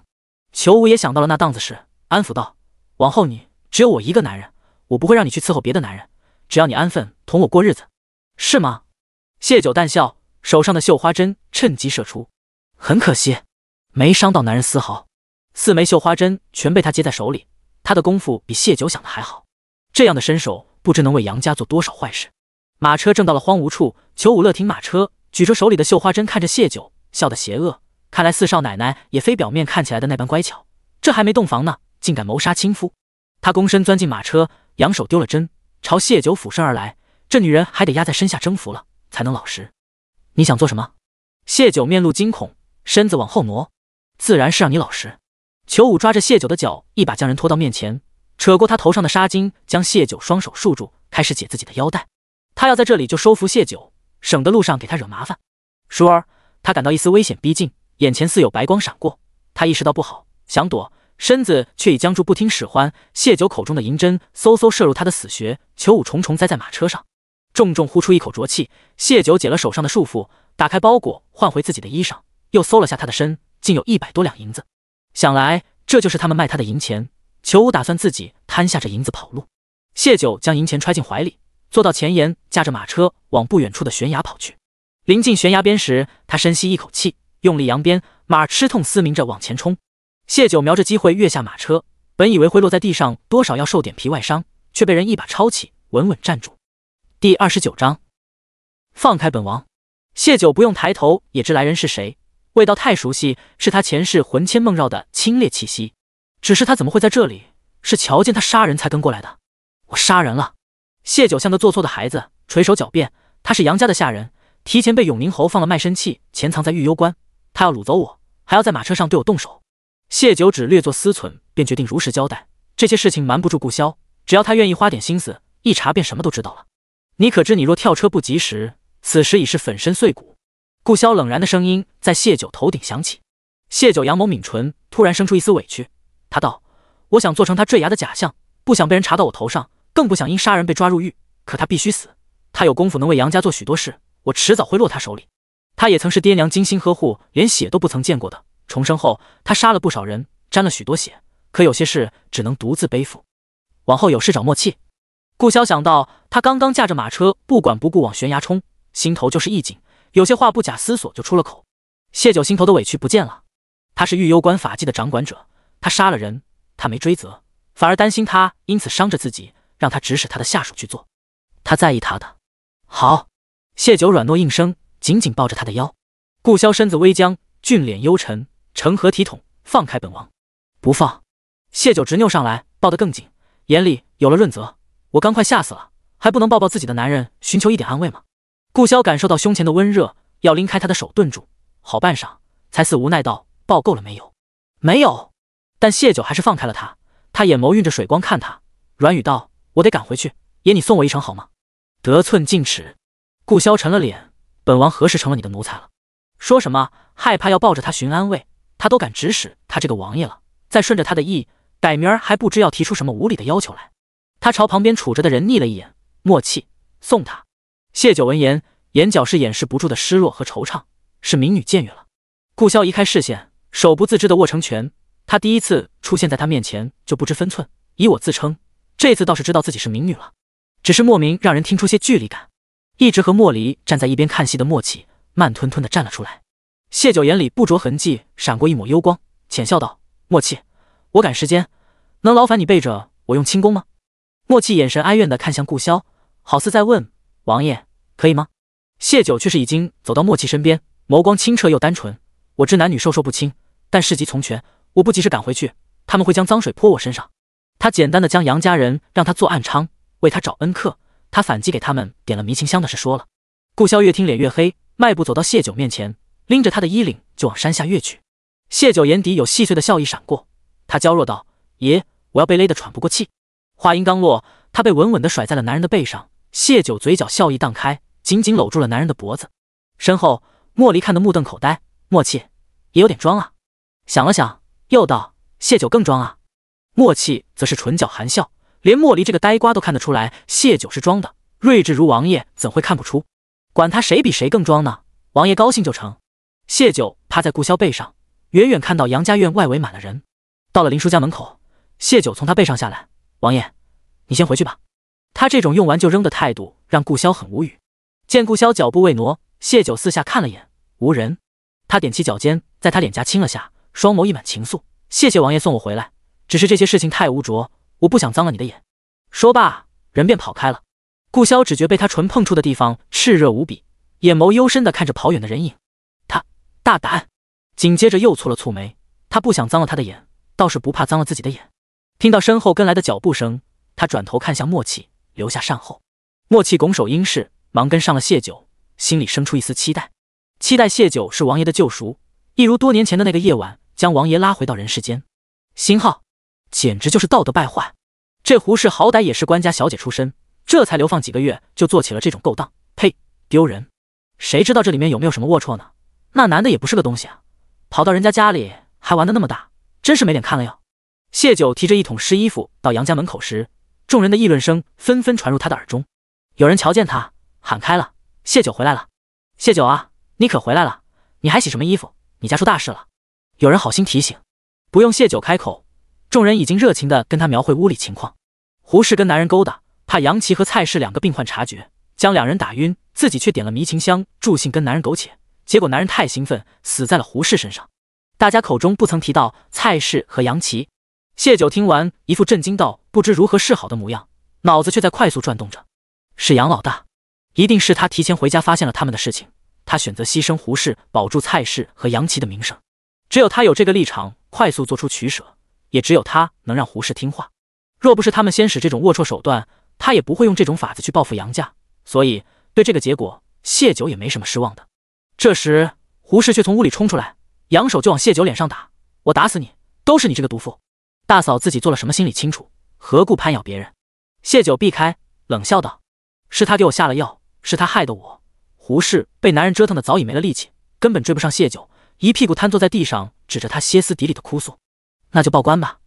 裘武也想到了那档子事，安抚道：往后你只有我一个男人，我不会让你去伺候别的男人，只要你安分同我过日子，是吗？谢九淡笑，手上的绣花针趁机射出。很可惜，没伤到男人丝毫。4枚绣花针全被他接在手里，他的功夫比谢九想的还好。这样的身手，不知能为杨家做多少坏事。马车正到了荒芜处，裘武勒停马车，举着手里的绣花针看着谢九，笑得邪恶。看来四少奶奶也非表面看起来的那般乖巧，这还没洞房呢，竟敢谋杀亲夫。他躬身钻进马车，扬手丢了针，朝谢九俯身而来。这女人还得压在身下征服了，才能老实。你想做什么？谢九面露惊恐，身子往后挪。自然是让你老实。裘武抓着谢九的脚，一把将人拖到面前，扯过他头上的纱巾，将谢九双手束住，开始解自己的腰带。他要在这里就收服谢九，省得路上给他惹麻烦。倏儿，他感到一丝危险逼近，眼前似有白光闪过，他意识到不好，想躲，身子却已僵住不听使唤。谢九口中的银针嗖嗖射入他的死穴，裘武重重栽在马车上，重重呼出一口浊气。谢九解了手上的束缚，打开包裹换回自己的衣裳，又搜了下他的身，竟有100多两银子。想来这就是他们卖他的银钱。裘武打算自己摊下这银子跑路。谢九将银钱揣进怀里，坐到前沿，驾着马车往不远处的悬崖跑去。临近悬崖边时，他深吸一口气，用力扬鞭，马吃痛嘶鸣着往前冲。谢九瞄着机会跃下马车，本以为会落在地上多少要受点皮外伤，却被人一把抄起，稳稳站住。第29章，放开本王。谢九不用抬头也知来人是谁，味道太熟悉，是他前世魂牵梦绕的清冽气息。只是他怎么会在这里？是瞧见他杀人才跟过来的？我杀人了！谢九像个做错的孩子，垂手狡辩。他是杨家的下人，提前被永宁侯放了卖身契，潜藏在玉幽关。他要掳走我，还要在马车上对我动手。谢九只略作思忖，便决定如实交代。这些事情瞒不住顾潇，只要他愿意花点心思，一查便什么都知道了。你可知你若跳车不及时，此时已是粉身碎骨。顾潇冷然的声音在谢九头顶响起。谢九扬眸抿唇，突然生出一丝委屈。他道：我想做成他坠崖的假象，不想被人查到我头上，更不想因杀人被抓入狱。可他必须死，他有功夫能为杨家做许多事，我迟早会落他手里。他也曾是爹娘精心呵护，连血都不曾见过的。重生后，他杀了不少人，沾了许多血，可有些事只能独自背负。往后有事找默契。顾潇想到他刚刚驾着马车不管不顾往悬崖冲，心头就是一紧，有些话不假思索就出了口。谢九心头的委屈不见了。他是玉幽关法纪的掌管者，他杀了人，他没追责，反而担心他因此伤着自己，让他指使他的下属去做。他在意他的。好。谢九软糯应声，紧紧抱着他的腰。顾潇身子微僵，俊脸幽沉，成何体统？放开本王！不放！谢九执拗上来，抱得更紧，眼里有了润泽。我刚快吓死了，还不能抱抱自己的男人，寻求一点安慰吗？顾潇感受到胸前的温热，要拎开他的手顿住，好半晌，才似无奈道：抱够了没有？没有。但谢九还是放开了他，他眼眸蕴着水光看他，软语道：我得赶回去，爷你送我一程好吗？得寸进尺。顾潇沉了脸，本王何时成了你的奴才了？说什么害怕要抱着他寻安慰，他都敢指使他这个王爷了，再顺着他的意，改明儿还不知要提出什么无理的要求来。他朝旁边杵着的人睨了一眼，默契，送他。谢九闻言，眼角是掩饰不住的失落和惆怅，是民女僭越了。顾潇移开视线，手不自知的握成拳。他第一次出现在他面前就不知分寸，以我自称，这次倒是知道自己是民女了，只是莫名让人听出些距离感。一直和莫离站在一边看戏的默契慢吞吞地站了出来。谢九眼里不着痕迹闪过一抹幽光，浅笑道：默契，我赶时间，能劳烦你背着我用轻功吗？莫契眼神哀怨地看向顾潇，好似在问王爷可以吗？谢九却是已经走到莫契身边，眸光清澈又单纯。我知男女授受不亲，但事急从权，我不及时赶回去，他们会将脏水泼我身上。他简单的将杨家人让他做暗娼，为他找恩客，他反击给他们点了迷情香的事说了。顾潇越听脸越黑，迈步走到谢九面前，拎着他的衣领就往山下跃去。谢九眼底有细碎的笑意闪过，他娇弱道：爷，我要被勒得喘不过气。话音刚落，他被稳稳地甩在了男人的背上。谢九嘴角笑意荡开，紧紧搂住了男人的脖子。身后莫离看得目瞪口呆，默契也有点装啊。想了想，又道：谢九更装啊。默契则是唇角含笑，连莫离这个呆瓜都看得出来谢九是装的，睿智如王爷怎会看不出？管他谁比谁更装呢，王爷高兴就成。谢九趴在顾潇背上，远远看到杨家院外围满了人。到了林叔家门口，谢九从他背上下来，王爷你先回去吧。他这种用完就扔的态度让顾潇很无语。见顾潇脚步未挪，谢九四下看了眼，无人。他踮起脚尖，在他脸颊亲了下，双眸溢满情愫。谢谢王爷送我回来，只是这些事情太污浊，我不想脏了你的眼。说罢，人便跑开了。顾潇只觉被他唇碰触的地方炽热无比，眼眸幽深地看着跑远的人影。他大胆！紧接着又蹙了蹙眉，他不想脏了他的眼，倒是不怕脏了自己的眼。听到身后跟来的脚步声，他转头看向默契，留下善后。默契拱手应是，忙跟上了谢九，心里生出一丝期待，期待谢九是王爷的救赎，一如多年前的那个夜晚，将王爷拉回到人世间。星号简直就是道德败坏，这胡氏好歹也是官家小姐出身，这才流放几个月就做起了这种勾当，呸，丢人！谁知道这里面有没有什么龌龊呢？那男的也不是个东西啊，跑到人家家里还玩得那么大，真是没脸看了哟。谢九提着一桶湿衣服到杨家门口时，众人的议论声纷纷传入他的耳中。有人瞧见他喊开了：谢九回来了！谢九啊，你可回来了，你还洗什么衣服？你家出大事了。有人好心提醒，不用谢九开口，众人已经热情地跟他描绘屋里情况。胡氏跟男人勾搭，怕杨琦和蔡氏两个病患察觉，将两人打晕，自己却点了迷情香助兴跟男人苟且，结果男人太兴奋，死在了胡氏身上。大家口中不曾提到蔡氏和杨琦。谢九听完，一副震惊到不知如何是好的模样，脑子却在快速转动着。是杨老大，一定是他提前回家发现了他们的事情，他选择牺牲胡氏，保住蔡氏和杨琦的名声。只有他有这个立场，快速做出取舍，也只有他能让胡氏听话。若不是他们先使这种龌龊手段，他也不会用这种法子去报复杨家。所以对这个结果，谢九也没什么失望的。这时胡氏却从屋里冲出来，扬手就往谢九脸上打：我打死你，都是你这个毒妇！大嫂自己做了什么心里清楚，何故攀咬别人？谢九避开，冷笑道：是他给我下了药，是他害得我。胡氏被男人折腾的早已没了力气，根本追不上谢九，一屁股瘫坐在地上，指着他歇斯底里的哭诉：那就报官吧。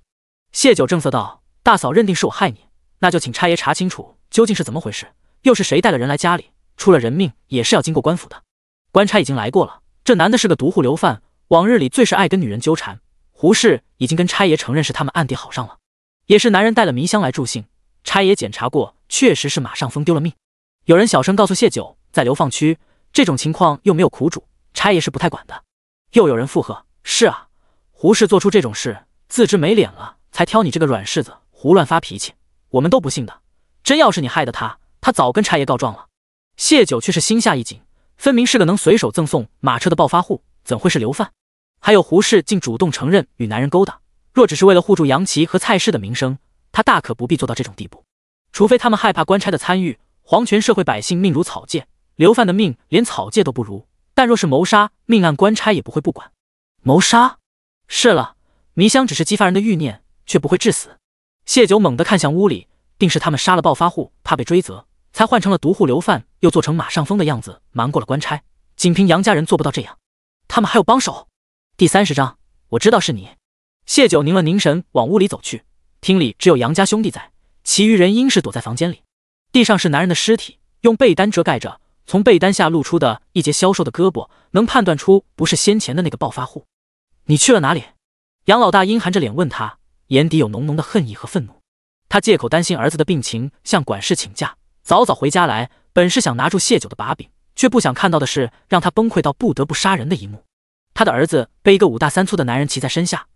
谢九正色道：大嫂认定是我害你，那就请差爷查清楚究竟是怎么回事，又是谁带了人来家里，出了人命也是要经过官府的。官差已经来过了，这男的是个毒户流犯，往日里最是爱跟女人纠缠，胡氏已经跟差爷承认是他们暗地好上了，也是男人带了迷香来助兴，差爷检查过，确实是马上疯丢了命。有人小声告诉谢九，在流放区这种情况又没有苦主，差爷是不太管的。又有人附和：是啊，胡氏做出这种事，自知没脸了，才挑你这个软柿子胡乱发脾气，我们都不信的。真要是你害得他，他早跟差爷告状了。谢九却是心下一紧，分明是个能随手赠送马车的暴发户，怎会是流犯？还有胡氏竟主动承认与男人勾搭，若只是为了护住杨琦和蔡氏的名声，他大可不必做到这种地步。除非他们害怕官差的参与，皇权社会百姓命如草芥，流犯的命连草芥都不如。但若是谋杀，命案官差也不会不管。谋杀？是了，迷香只是激发人的欲念，却不会致死。谢九猛地看向屋里，定是他们杀了暴发户，怕被追责，才换成了毒户流犯，又做成马上疯的样子，瞒过了官差。仅凭杨家人做不到这样，他们还有帮手。第30章，我知道是你。谢九凝了凝神，往屋里走去。厅里只有杨家兄弟在，其余人应是躲在房间里。地上是男人的尸体，用被单遮盖着，从被单下露出的一截消瘦的胳膊，能判断出不是先前的那个暴发户。你去了哪里？杨老大阴含着脸问他，眼底有浓浓的恨意和愤怒。他借口担心儿子的病情，向管事请假，早早回家来，本是想拿住谢九的把柄，却不想看到的是让他崩溃到不得不杀人的一幕。他的儿子被一个5大3粗的男人骑在身下，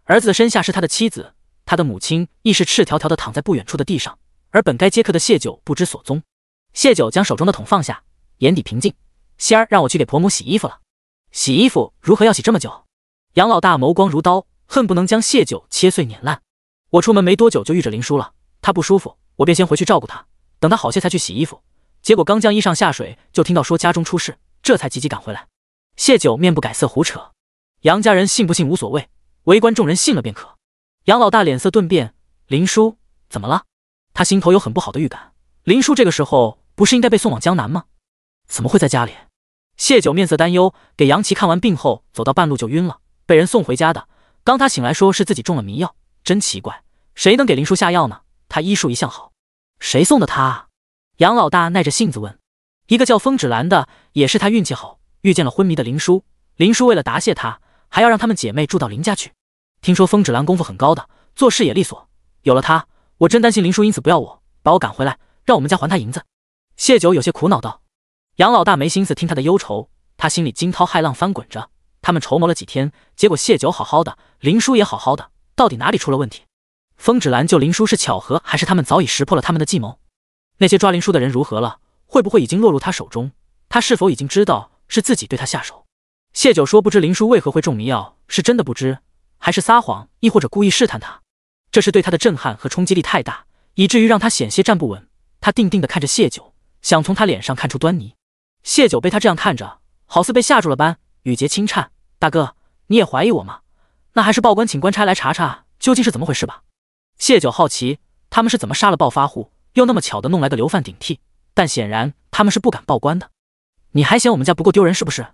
儿子的身下是他的妻子，他的母亲亦是赤条条的躺在不远处的地上，而本该接客的谢九不知所踪。谢九将手中的桶放下，眼底平静。仙儿让我去给婆母洗衣服了。洗衣服如何要洗这么久？杨老大眸光如刀，恨不能将谢九切碎碾烂。我出门没多久就遇着林叔了，他不舒服，我便先回去照顾他，等他好些才去洗衣服。结果刚将衣裳下水，就听到说家中出事，这才急急赶回来。谢九面不改色胡扯，杨家人信不信无所谓，围观众人信了便可。杨老大脸色顿变，林叔怎么了？他心头有很不好的预感，林叔这个时候不是应该被送往江南吗？怎么会在家里？谢九面色担忧，给杨琪看完病后，走到半路就晕了，被人送回家的。刚他醒来说是自己中了迷药，真奇怪，谁能给林叔下药呢？他医术一向好。谁送的他啊？杨老大耐着性子问。一个叫风芷兰的，也是他运气好，遇见了昏迷的林叔。林叔为了答谢他，还要让他们姐妹住到林家去。听说风芷兰功夫很高的，做事也利索，有了他，我真担心林叔因此不要我，把我赶回来，让我们家还他银子。谢九有些苦恼道。杨老大没心思听他的忧愁，他心里惊涛骇浪翻滚着。他们筹谋了几天，结果谢九好好的，林叔也好好的，到底哪里出了问题？风芷兰救林叔是巧合，还是他们早已识破了他们的计谋？那些抓林叔的人如何了？会不会已经落入他手中？他是否已经知道是自己对他下手？谢九说不知林叔为何会中迷药，是真的不知，还是撒谎，亦或者故意试探他？这是对他的震撼和冲击力太大，以至于让他险些站不稳。他定定地看着谢九，想从他脸上看出端倪。谢九被他这样看着，好似被吓住了般，语结轻颤：“大哥，你也怀疑我吗？那还是报官请官差来查查究竟是怎么回事吧。”谢九好奇他们是怎么杀了暴发户，又那么巧的弄来个流犯顶替，但显然他们是不敢报官的。你还嫌我们家不够丢人是不是？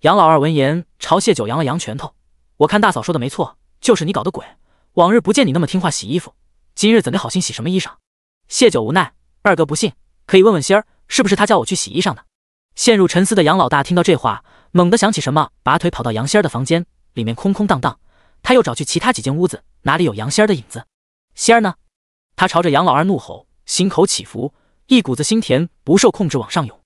杨老二闻言朝谢九扬了扬拳头：“我看大嫂说的没错，就是你搞的鬼。往日不见你那么听话洗衣服，今日怎的好心洗什么衣裳？”谢九无奈：“二哥不信，可以问问仙儿，是不是他叫我去洗衣裳的？”陷入沉思的杨老大听到这话，猛地想起什么，拔腿跑到杨仙儿的房间，里面空空荡荡。他又找去其他几间屋子，哪里有杨仙儿的影子？仙儿呢？他朝着杨老二怒吼，心口起伏，一股子心田不受控制往上涌。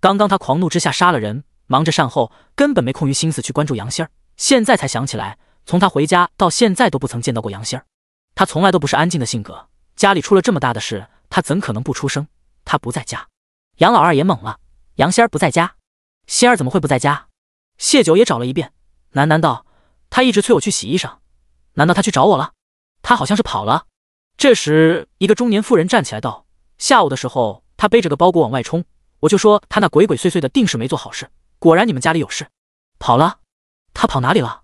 刚刚他狂怒之下杀了人，忙着善后，根本没空余心思去关注杨仙儿。现在才想起来，从他回家到现在都不曾见到过杨仙儿。他从来都不是安静的性格，家里出了这么大的事，他怎可能不出声？他不在家。杨老二也懵了，杨仙儿不在家？仙儿怎么会不在家？谢九也找了一遍，喃喃道：“他一直催我去洗衣裳，难道他去找我了？他好像是跑了。”这时，一个中年妇人站起来道：“下午的时候，他背着个包裹往外冲，我就说他那鬼鬼祟祟的，定是没做好事。果然你们家里有事，跑了。他跑哪里了？”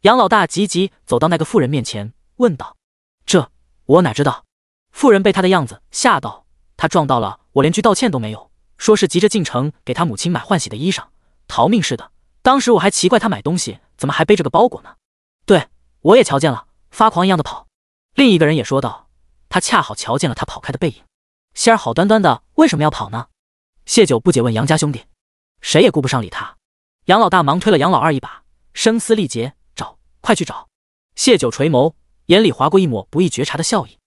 杨老大急急走到那个妇人面前，问道：“这我哪知道？”妇人被他的样子吓到，他撞到了我，连句道歉都没有，说是急着进城给他母亲买换洗的衣裳，逃命似的。当时我还奇怪他买东西怎么还背着个包裹呢？对，我也瞧见了，发狂一样的跑。另一个人也说道：“他恰好瞧见了他跑开的背影。仙儿好端端的，为什么要跑呢？”谢九不解问杨家兄弟，谁也顾不上理他。杨老大忙推了杨老二一把，声嘶力竭：“找，快去找！”谢九垂眸，眼里划过一抹不易觉察的笑意。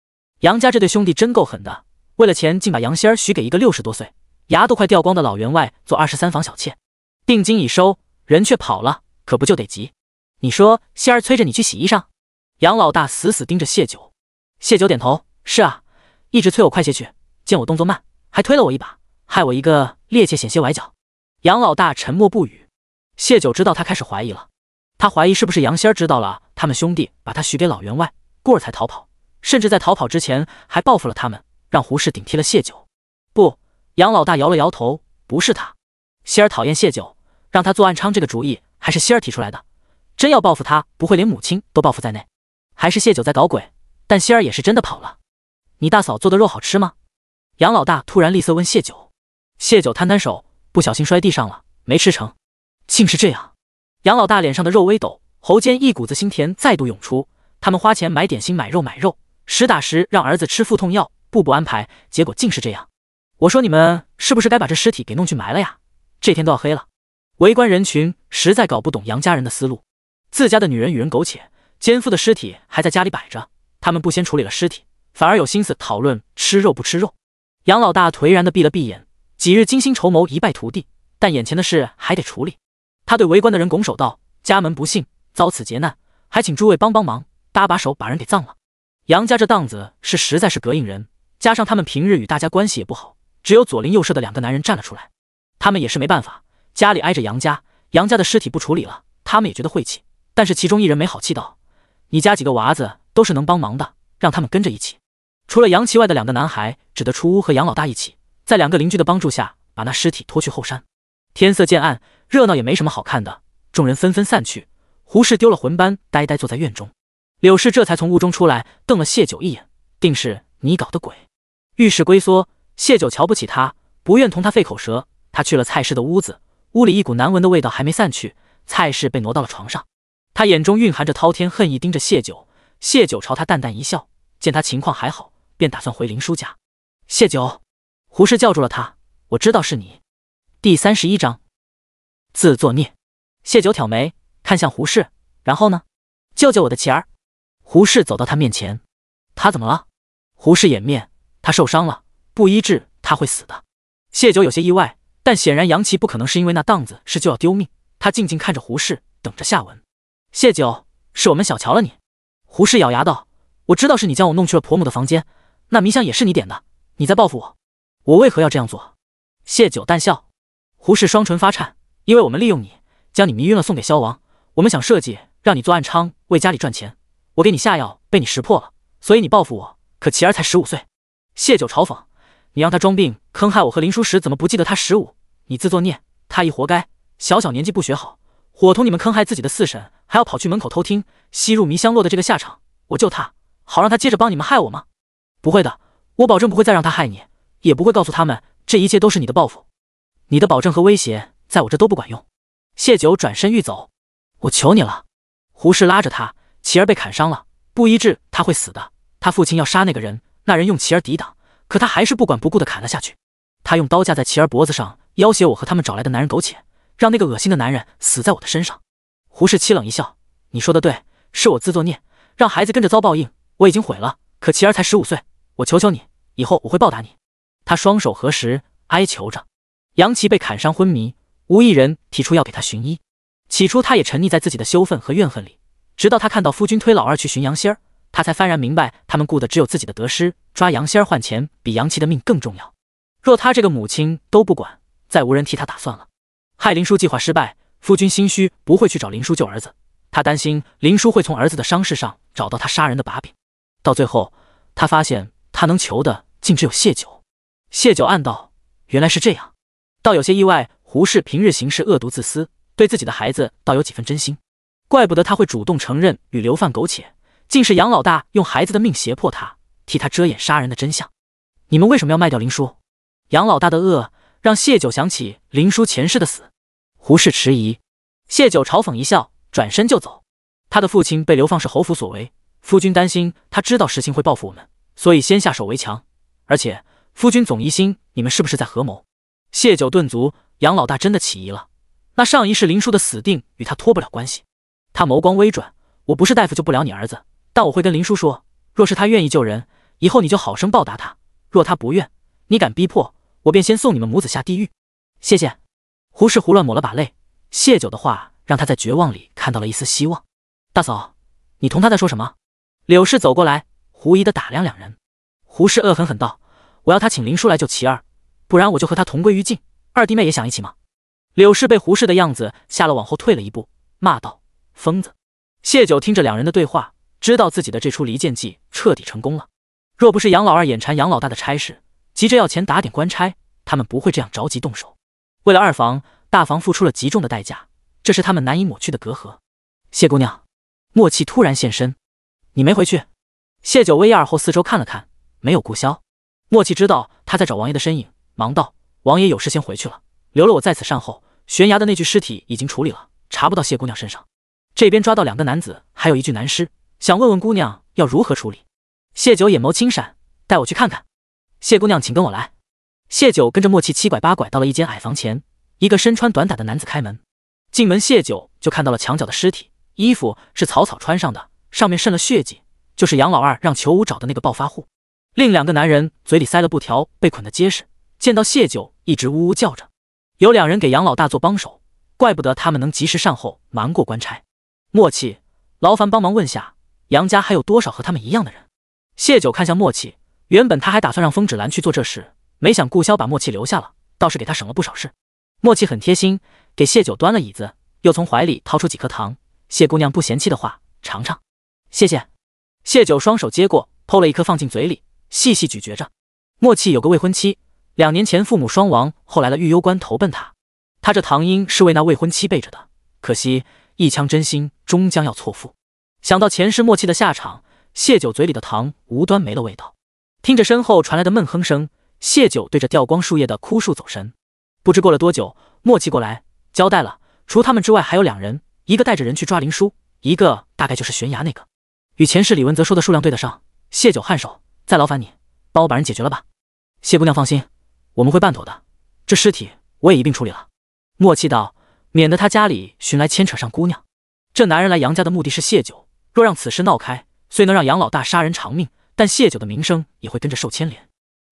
杨家这对兄弟真够狠的，为了钱竟把杨仙儿许给一个60多岁、牙都快掉光的老员外做23房小妾，定金已收，人却跑了，可不就得急？你说仙儿催着你去洗衣裳？杨老大死死盯着谢九。谢九点头：“是啊，一直催我快些去，见我动作慢，还推了我一把，害我一个趔趄险些崴脚。”杨老大沉默不语。谢九知道他开始怀疑了，他怀疑是不是杨仙儿知道了他们兄弟把他许给老员外，故而才逃跑，甚至在逃跑之前还报复了他们，让胡氏顶替了谢九。不，杨老大摇了摇头，不是他。仙儿讨厌谢九，让他做暗娼这个主意还是仙儿提出来的。真要报复他，不会连母亲都报复在内。还是谢九在搞鬼，但仙儿也是真的跑了。你大嫂做的肉好吃吗？杨老大突然厉色问谢九。谢九摊摊手，不小心摔地上了，没吃成。竟是这样。杨老大脸上的肉微抖，喉间一股子心甜再度涌出。他们花钱买点心买肉，实打实让儿子吃腹痛药，步步安排，结果竟是这样。我说你们是不是该把这尸体给弄去埋了呀？这天都要黑了。围观人群实在搞不懂杨家人的思路，自家的女人与人苟且，奸夫的尸体还在家里摆着，他们不先处理了尸体，反而有心思讨论吃肉不吃肉。杨老大颓然地闭了闭眼，几日精心筹谋一败涂地，但眼前的事还得处理。他对围观的人拱手道：“家门不幸，遭此劫难，还请诸位帮帮忙，搭把手把人给葬了。”杨家这档子是实在是膈应人，加上他们平日与大家关系也不好，只有左邻右舍的2个男人站了出来。他们也是没办法，家里挨着杨家，杨家的尸体不处理了，他们也觉得晦气。但是其中一人没好气道：“你家几个娃子都是能帮忙的，让他们跟着一起。”除了杨奇外的2个男孩只得出屋和杨老大一起，在2个邻居的帮助下把那尸体拖去后山。天色渐暗，热闹也没什么好看的，众人纷纷散去。胡氏丢了魂般呆呆坐在院中，柳氏这才从屋中出来，瞪了谢九一眼，定是你搞的鬼。遇事龟缩，谢九瞧不起他，不愿同他费口舌。他去了蔡氏的屋子，屋里一股难闻的味道还没散去，蔡氏被挪到了床上。他眼中蕴含着滔天恨意，盯着谢九。谢九朝他淡淡一笑，见他情况还好，便打算回林叔家。谢九，胡氏叫住了他，我知道是你。第31章，自作孽。谢九挑眉看向胡氏，然后呢？救救我的琪儿。胡氏走到他面前，他怎么了？胡氏掩面，他受伤了，不医治他会死的。谢九有些意外，但显然杨琪不可能是因为那档子事就要丢命。他静静看着胡氏，等着下文。谢九，是我们小瞧了你。胡氏咬牙道：我知道是你将我弄去了婆母的房间，那迷香也是你点的，你在报复我。我为何要这样做？谢九淡笑。胡氏双唇发颤，因为我们利用你，将你迷晕了送给萧王，我们想设计让你做暗娼为家里赚钱，我给你下药被你识破了，所以你报复我。可琪儿才15岁。谢九嘲讽：你让他装病坑害我和林叔时，怎么不记得他15？你自作孽，他亦活该。小小年纪不学好，伙同你们坑害自己的四婶，还要跑去门口偷听，吸入迷香落的这个下场，我救他，好让他接着帮你们害我吗？不会的，我保证不会再让他害你，也不会告诉他们这一切都是你的报复。你的保证和威胁在我这都不管用。谢九转身欲走，我求你了。胡氏拉着他，琪儿被砍伤了，不医治他会死的。他父亲要杀那个人，那人用琪儿抵挡，可他还是不管不顾地砍了下去。他用刀架在琪儿脖子上，要挟我和他们找来的男人苟且，让那个恶心的男人死在我的身上。胡氏凄冷一笑，你说的对，是我自作孽，让孩子跟着遭报应，我已经毁了。可琪儿才15岁，我求求你，以后我会报答你。他双手合十，哀求着。杨琪被砍伤昏迷，无一人提出要给他寻医。起初他也沉溺在自己的羞愤和怨恨里，直到他看到夫君推老二去寻杨仙儿，他才幡然明白，他们顾的只有自己的得失，抓杨仙儿换钱比杨琪的命更重要。若他这个母亲都不管，再无人替他打算了。害林叔计划失败，夫君心虚，不会去找林叔救儿子，他担心林叔会从儿子的伤势上找到他杀人的把柄。到最后，他发现他能求的竟只有谢九。谢九暗道，原来是这样，倒有些意外。胡氏平日行事恶毒自私，对自己的孩子倒有几分真心，怪不得他会主动承认与流贩苟且，竟是杨老大用孩子的命胁迫他，替他遮掩杀人的真相。你们为什么要卖掉林叔？杨老大的恶让谢九想起林叔前世的死。胡氏迟疑，谢九嘲讽一笑，转身就走。他的父亲被流放是侯府所为，夫君担心他知道实情会报复我们，所以先下手为强。而且夫君总疑心你们是不是在合谋。谢九顿足，杨老大真的起疑了。那上一世林叔的死定与他脱不了关系。他眸光微转，我不是大夫救不了你儿子，但我会跟林叔说，若是他愿意救人，以后你就好生报答他；若他不愿，你敢逼迫，我便先送你们母子下地狱。谢谢。胡氏胡乱抹了把泪，谢九的话让他在绝望里看到了一丝希望。大嫂，你同他在说什么？柳氏走过来，狐疑地打量两人。胡氏恶狠狠道，我要他请林叔来救琪儿，不然我就和他同归于尽。二弟妹也想一起吗？柳氏被胡氏的样子吓了，往后退了一步，骂道：疯子！谢九听着两人的对话，知道自己的这出离间计彻底成功了。若不是杨老二眼馋杨老大的差事，急着要钱打点官差，他们不会这样着急动手。为了二房，大房付出了极重的代价，这是他们难以抹去的隔阂。谢姑娘，默契突然现身，你没回去？谢九微压耳后四周看了看，没有顾潇。默契知道他在找王爷的身影，忙道：王爷有事先回去了，留了我在此善后。悬崖的那具尸体已经处理了，查不到谢姑娘身上。这边抓到2个男子，还有一具男尸，想问问姑娘要如何处理。谢九眼眸轻闪，带我去看看。谢姑娘请跟我来。谢九跟着默契7拐8拐到了一间矮房前，一个身穿短打的男子开门。进门谢九就看到了墙角的尸体，衣服是草草穿上的，上面渗了血迹，就是杨老二让裘武找的那个暴发户。另2个男人嘴里塞了布条，被捆得结实，见到谢九一直呜呜叫着。有2人给杨老大做帮手，怪不得他们能及时善后，瞒过官差。默契，劳烦帮忙问下杨家还有多少和他们一样的人。谢九看向莫契，原本他还打算让风芷兰去做这事，没想顾潇把莫契留下了，倒是给他省了不少事。莫契很贴心，给谢九端了椅子，又从怀里掏出几颗糖。谢姑娘不嫌弃的话，尝尝。谢谢。谢九双手接过，剖了一颗放进嘴里，细细咀嚼着。莫契有个未婚妻，2年前父母双亡，后来了狱攸关投奔他。他这糖因是为那未婚妻备着的，可惜一腔真心终将要错付。想到前世莫契的下场，谢九嘴里的糖无端没了味道。听着身后传来的闷哼声，谢九对着掉光树叶的枯树走神。不知过了多久，莫契过来交代了，除他们之外还有2人，一个带着人去抓林叔，一个大概就是悬崖那个。与前世李文泽说的数量对得上。谢九颔首，再劳烦你帮我把人解决了吧。谢姑娘放心，我们会办妥的，这尸体我也一并处理了。莫契道，免得他家里寻来牵扯上姑娘。这男人来杨家的目的是谢九，若让此事闹开，虽能让杨老大杀人偿命，但谢九的名声也会跟着受牵连。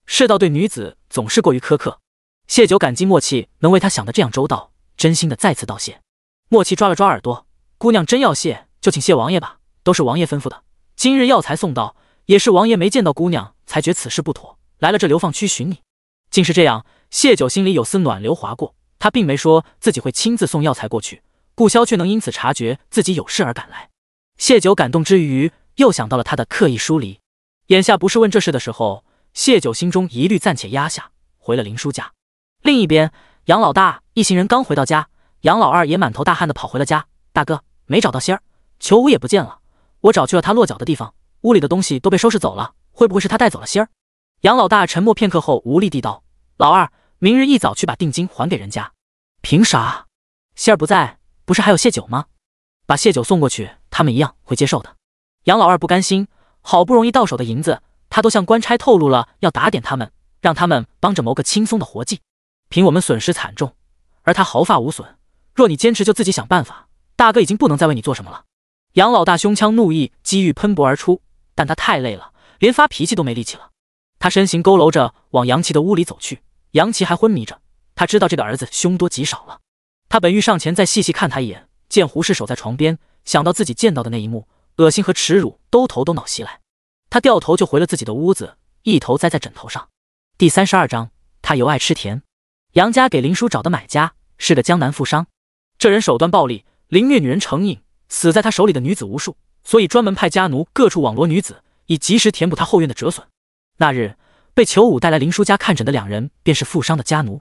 世道对女子总是过于苛刻，谢九感激莫契能为他想得这样周到，真心的再次道谢。莫契抓了抓耳朵，姑娘真要谢就请谢王爷吧，都是王爷吩咐的。今日药材送到，也是王爷没见到姑娘才觉此事不妥，来了这流放区寻你。竟是这样，谢九心里有丝暖流划过，他并没说自己会亲自送药材过去，顾潇却能因此察觉自己有事而赶来。谢九感动之余，又想到了他的刻意疏离。眼下不是问这事的时候，谢九心中疑虑暂且压下，回了林叔家。另一边，杨老大一行人刚回到家，杨老二也满头大汗的跑回了家。大哥，没找到仙儿，裘武也不见了，我找去了他落脚的地方，屋里的东西都被收拾走了，会不会是他带走了仙儿？杨老大沉默片刻后无力地道，老二，明日一早去把定金还给人家。凭啥？仙儿不在，不是还有谢九吗？把谢九送过去，他们一样会接受的。杨老二不甘心，好不容易到手的银子，他都向官差透露了要打点他们，让他们帮着谋个轻松的活计。凭我们损失惨重，而他毫发无损，若你坚持就自己想办法，大哥已经不能再为你做什么了。杨老大胸腔怒意机遇喷薄而出，但他太累了，连发脾气都没力气了。他身形佝偻着往杨琪的屋里走去，杨琪还昏迷着，他知道这个儿子凶多吉少了。他本欲上前再细细看他一眼，见胡氏守在床边，想到自己见到的那一幕，恶心和耻辱都头都脑袭来。他掉头就回了自己的屋子，一头栽在枕头上。第32章，他尤爱吃甜。杨家给林叔找的买家是个江南富商，这人手段暴力，凌虐女人成瘾，死在他手里的女子无数，所以专门派家奴各处网罗女子，以及时填补他后院的折损。那日被裘武带来林叔家看诊的2人便是富商的家奴。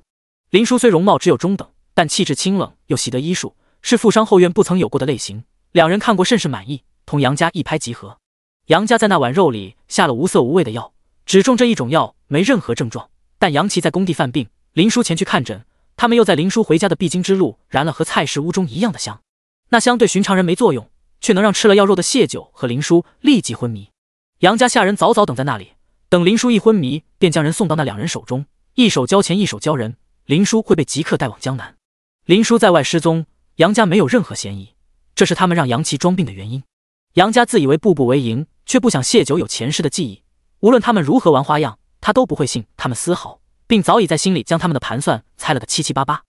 林叔虽容貌只有中等，但气质清冷又习得医术，是富商后院不曾有过的类型。2人看过甚是满意，同杨家一拍即合。杨家在那碗肉里下了无色无味的药，只中这一种药，没任何症状。但杨琪在工地犯病，林叔前去看诊，他们又在林叔回家的必经之路燃了和蔡氏屋中一样的香。那香对寻常人没作用，却能让吃了药肉的谢九和林叔立即昏迷。杨家下人早早等在那里，等林叔一昏迷，便将人送到那2人手中，一手交钱一手交人。林叔会被即刻带往江南。林叔在外失踪，杨家没有任何嫌疑，这是他们让杨琪装病的原因。杨家自以为步步为营，却不想谢九有前世的记忆，无论他们如何玩花样，他都不会信他们丝毫，并早已在心里将他们的盘算猜了个七七八八。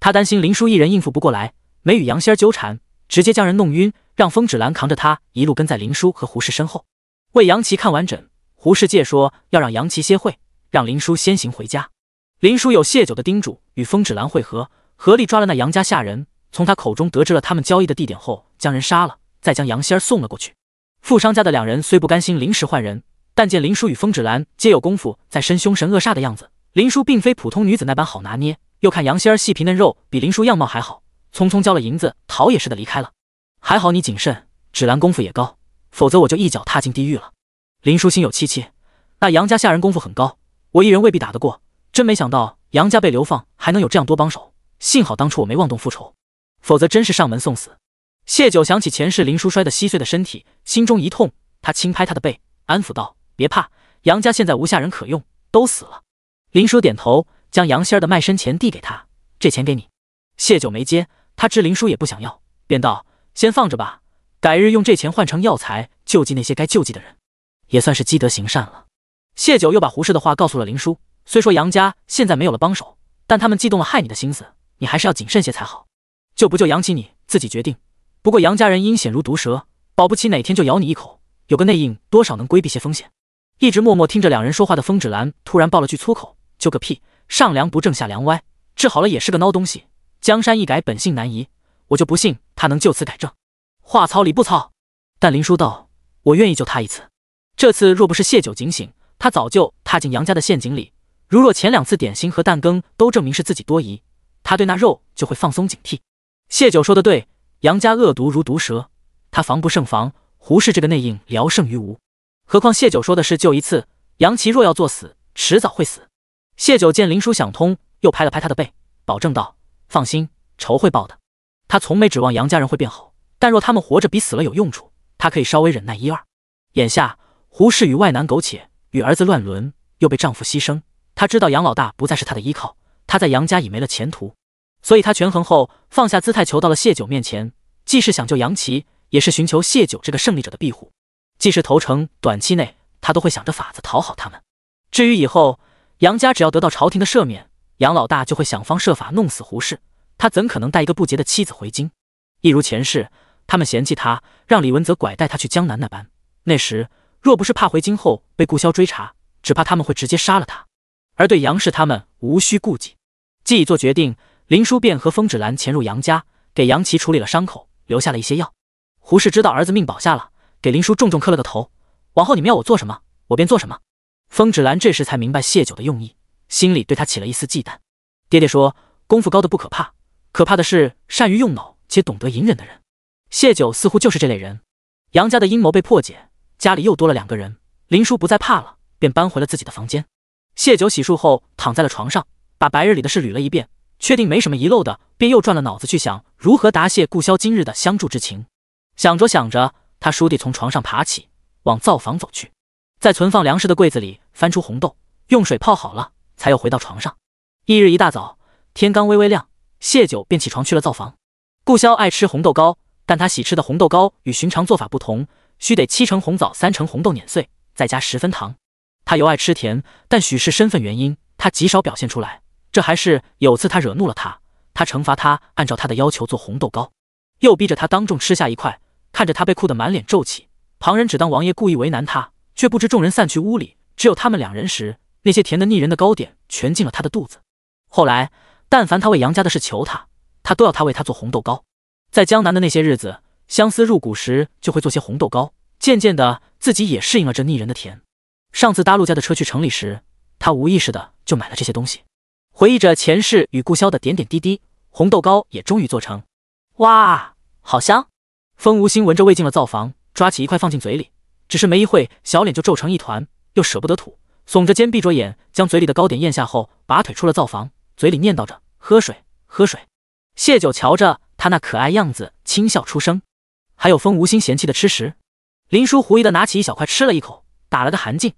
他担心林叔一人应付不过来，没与杨仙儿纠缠，直接将人弄晕，让风芷兰扛着他一路跟在林叔和胡氏身后。为杨琪看完诊，胡氏介说要让杨琪歇会，让林叔先行回家。林叔有谢九的叮嘱，与风芷兰会合，合力抓了那杨家下人，从他口中得知了他们交易的地点后，将人杀了，再将杨仙儿送了过去。富商家的2人虽不甘心临时换人，但见林叔与风芷兰皆有功夫在身凶神恶煞的样子，林叔并非普通女子那般好拿捏，又看杨仙儿细皮嫩肉比林叔样貌还好，匆匆交了银子，逃也似的离开了。还好你谨慎，芷兰功夫也高，否则我就一脚踏进地狱了。林叔心有戚戚，那杨家下人功夫很高，我一人未必打得过，真没想到杨家被流放还能有这样多帮手，幸好当初我没妄动复仇，否则真是上门送死。谢九想起前世林叔摔得稀碎的身体，心中一痛，他轻拍他的背，安抚道：别怕，杨家现在无下人可用，都死了。林叔点头，将杨仙儿的卖身钱递给他，这钱给你。谢九没接，他知林叔也不想要，便道：先放着吧，改日用这钱换成药材，救济那些该救济的人，也算是积德行善了。谢九又把胡氏的话告诉了林叔，虽说杨家现在没有了帮手，但他们既动了害你的心思，你还是要谨慎些才好。救不救杨琪你自己决定，不过杨家人阴险如毒蛇，保不齐哪天就咬你一口，有个内应多少能规避些风险。一直默默听着两人说话的风芷兰突然爆了句粗口：“就个屁！上梁不正下梁歪，治好了也是个孬东西。江山易改，本性难移，我就不信他能就此改正。话糙理不糙。”但林叔道：“我愿意救他一次。这次若不是谢九警醒，他早就踏进杨家的陷阱里。如若前2次点心和蛋羹都证明是自己多疑，他对那肉就会放松警惕。”谢九说的对，杨家恶毒如毒蛇，他防不胜防，胡氏这个内应聊胜于无。何况谢九说的是救一次，杨琦若要作死，迟早会死。谢九见林叔想通，又拍了拍他的背，保证道：“放心，仇会报的。他从没指望杨家人会变好，但若他们活着比死了有用处，他可以稍微忍耐1、2。眼下胡氏与外男苟且，与儿子乱伦，又被丈夫牺牲，他知道杨老大不再是他的依靠，他在杨家已没了前途，所以他权衡后放下姿态，求到了谢九面前，既是想救杨琦，也是寻求谢九这个胜利者的庇护。既是投诚，短期内他都会想着法子讨好他们。至于以后，杨家只要得到朝廷的赦免，杨老大就会想方设法弄死胡氏，他怎可能带一个不洁的妻子回京？一如前世，他们嫌弃他，让李文泽拐带他去江南那般。那时若不是怕回京后被顾萧追查，只怕他们会直接杀了他。而对杨氏他们无需顾忌。既已做决定，林叔便和风芷兰潜入杨家，给杨琦处理了伤口，留下了一些药。胡氏知道儿子命保下了，给林叔重重磕了个头，往后你们要我做什么，我便做什么。风芷兰这时才明白谢九的用意，心里对他起了一丝忌惮。爹爹说，功夫高的不可怕，可怕的是善于用脑且懂得隐忍的人。谢九似乎就是这类人。杨家的阴谋被破解，家里又多了2个人，林叔不再怕了，便搬回了自己的房间。谢九洗漱后躺在了床上，把白日里的事捋了一遍，确定没什么遗漏的，便又转了脑子去想如何答谢顾萧今日的相助之情。想着想着，他倏地从床上爬起，往灶房走去，在存放粮食的柜子里翻出红豆，用水泡好了，才又回到床上。翌日一大早，天刚微微亮，谢九便起床去了灶房。顾萧爱吃红豆糕，但他喜吃的红豆糕与寻常做法不同，须得7成红枣3成红豆碾碎，再加10分糖。他尤爱吃甜，但许是身份原因，他极少表现出来。这还是有次他惹怒了他，他惩罚他按照他的要求做红豆糕，又逼着他当众吃下一块。看着他被哭得满脸皱起，旁人只当王爷故意为难他，却不知众人散去屋里，只有他们2人时，那些甜得腻人的糕点全进了他的肚子。后来但凡他为杨家的事求他，他都要他为他做红豆糕。在江南的那些日子，相思入骨时就会做些红豆糕，渐渐的自己也适应了这腻人的甜。上次搭陆家的车去城里时，他无意识的就买了这些东西。回忆着前世与顾萧的点点滴滴，红豆糕也终于做成。哇，好香！风无心闻着味进了灶房，抓起一块放进嘴里，只是没一会，小脸就皱成一团，又舍不得吐，耸着肩闭着眼，将嘴里的糕点咽下后，拔腿出了灶房，嘴里念叨着：“喝水，喝水。”谢九瞧着他那可爱样子，轻笑出声。还有风无心嫌弃的吃食，林叔狐疑的拿起一小块吃了一口，打了个寒噤。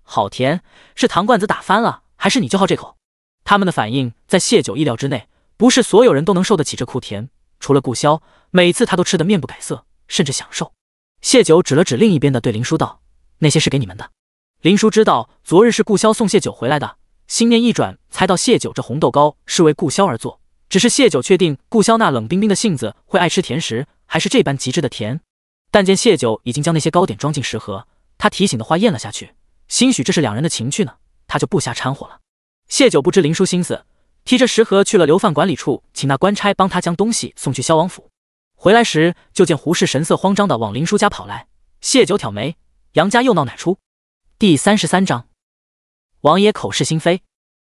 好甜，是糖罐子打翻了，还是你就好这口？他们的反应在谢九意料之内，不是所有人都能受得起这苦甜。除了顾萧，每次他都吃得面不改色，甚至享受。谢九指了指另一边的，对林叔道：“那些是给你们的。”林叔知道昨日是顾萧送谢九回来的，心念一转，猜到谢九这红豆糕是为顾萧而做。只是谢九确定顾萧那冷冰冰的性子会爱吃甜食，还是这般极致的甜。但见谢九已经将那些糕点装进食盒，他提醒的话咽了下去，兴许这是2人的情趣呢，他就不瞎掺和了。谢九不知林叔心思，提着食盒去了流放管理处，请那官差帮他将东西送去萧王府。回来时就见胡氏神色慌张的往林叔家跑来。谢九挑眉，杨家又闹哪出？第33章，王爷口是心非。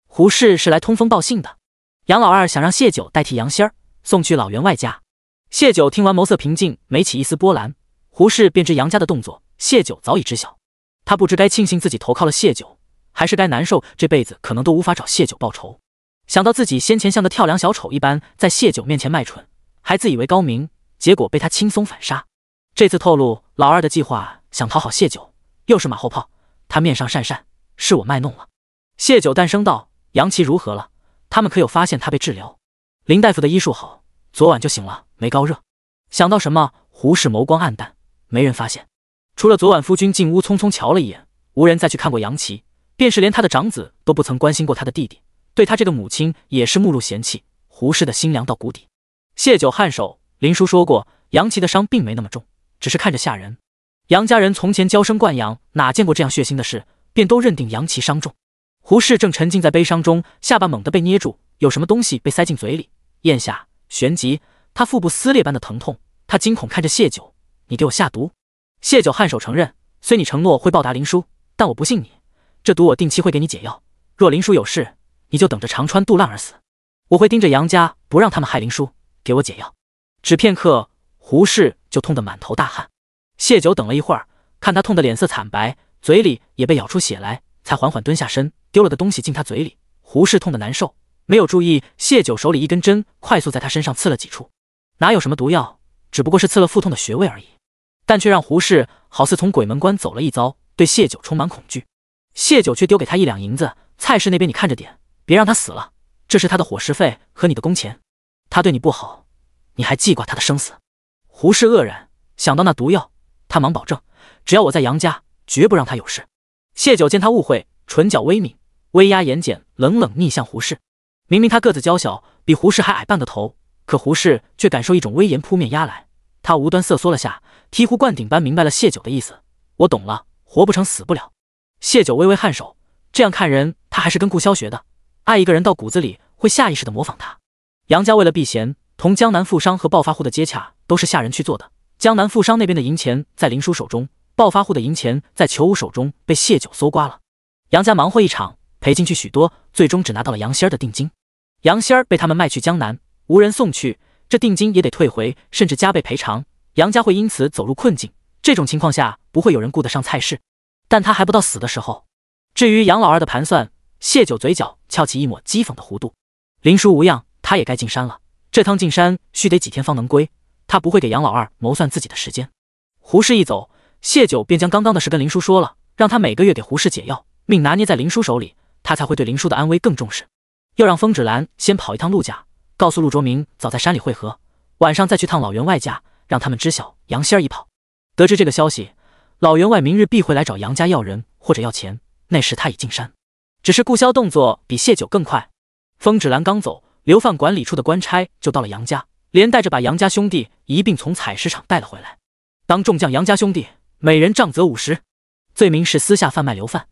胡氏是来通风报信的，杨老二想让谢九代替杨仙儿送去老员外家。谢九听完眸色平静，没起一丝波澜。胡氏便知杨家的动作，谢九早已知晓。他不知该庆幸自己投靠了谢九，还是该难受这辈子可能都无法找谢九报仇。想到自己先前像个跳梁小丑一般在谢九面前卖蠢，还自以为高明，结果被他轻松反杀。这次透露老二的计划，想讨好谢九，又是马后炮。他面上讪讪，是我卖弄了。谢九淡声道：“杨琦如何了？他们可有发现他被治疗？”林大夫的医术好，昨晚就醒了，没高热。想到什么，胡氏眸光暗淡，没人发现。除了昨晚夫君进屋匆匆瞧了一眼，无人再去看过杨琦，便是连他的长子都不曾关心过他的弟弟。对他这个母亲也是目露嫌弃，胡氏的心凉到谷底。谢九颔首，林叔说过，杨琦的伤并没那么重，只是看着吓人。杨家人从前娇生惯养，哪见过这样血腥的事，便都认定杨琦伤重。胡适正沉浸在悲伤中，下巴猛地被捏住，有什么东西被塞进嘴里，咽下旋即他腹部撕裂般的疼痛。他惊恐看着谢九：“你给我下毒！”谢九颔首承认：“虽你承诺会报答林叔，但我不信你。这毒我定期会给你解药，若林叔有事，你就等着长穿肚烂而死。我会盯着杨家，不让他们害林叔，给我解药。”只片刻，胡适就痛得满头大汗。谢九等了一会儿，看他痛得脸色惨白，嘴里也被咬出血来，才缓缓蹲下身，丢了个东西进他嘴里。胡适痛得难受，没有注意谢九手里一根针快速在他身上刺了几处，哪有什么毒药，只不过是刺了腹痛的穴位而已，但却让胡适好似从鬼门关走了一遭，对谢九充满恐惧。谢九却丢给他1两银子：“蔡氏那边你看着点，别让他死了，这是他的伙食费和你的工钱。他对你不好，你还记挂他的生死？”胡适愕然，想到那毒药，他忙保证：“只要我在杨家，绝不让他有事。”谢九见他误会，唇角微抿，微压眼睑，冷冷逆向胡适。明明他个子娇小，比胡适还矮半个头，可胡适却感受一种威严扑面压来。他无端瑟缩了下，醍醐灌顶般明白了谢九的意思：“我懂了，活不成死不了。”谢九微微颔首，这样看人，他还是跟顾萧学的，爱一个人到骨子里，会下意识地模仿他。杨家为了避嫌，同江南富商和暴发户的接洽都是下人去做的。江南富商那边的银钱在林叔手中，暴发户的银钱在裘武手中被谢九搜刮了。杨家忙活一场，赔进去许多，最终只拿到了杨仙儿的定金。杨仙儿被他们卖去江南，无人送去，这定金也得退回，甚至加倍赔偿。杨家会因此走入困境。这种情况下，不会有人顾得上蔡氏，但他还不到死的时候。至于杨老二的盘算，谢九嘴角翘起一抹讥讽的弧度。林叔无恙，他也该进山了。这趟进山须得几天方能归，他不会给杨老二谋算自己的时间。胡适一走，谢九便将刚刚的事跟林叔说了，让他每个月给胡适解药，命拿捏在林叔手里，他才会对林叔的安危更重视。又让风芷兰先跑一趟陆家，告诉陆卓明早在山里会合，晚上再去趟老员外家，让他们知晓杨仙儿已跑。得知这个消息，老员外明日必会来找杨家要人或者要钱，那时他已进山。只是顾萧动作比谢九更快。风芷兰刚走，流放管理处的官差就到了杨家，连带着把杨家兄弟一并从采石场带了回来。当众将杨家兄弟每人杖责50，罪名是私下贩卖流犯，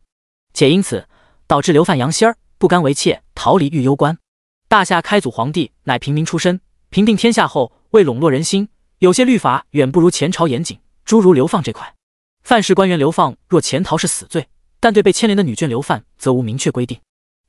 且因此导致流犯杨仙儿不甘为妾，逃离御幽关。大夏开祖皇帝乃平民出身，平定天下后为笼络人心，有些律法远不如前朝严谨，诸如流放这块，犯事官员流放若潜逃是死罪，但对被牵连的女眷流犯则无明确规定。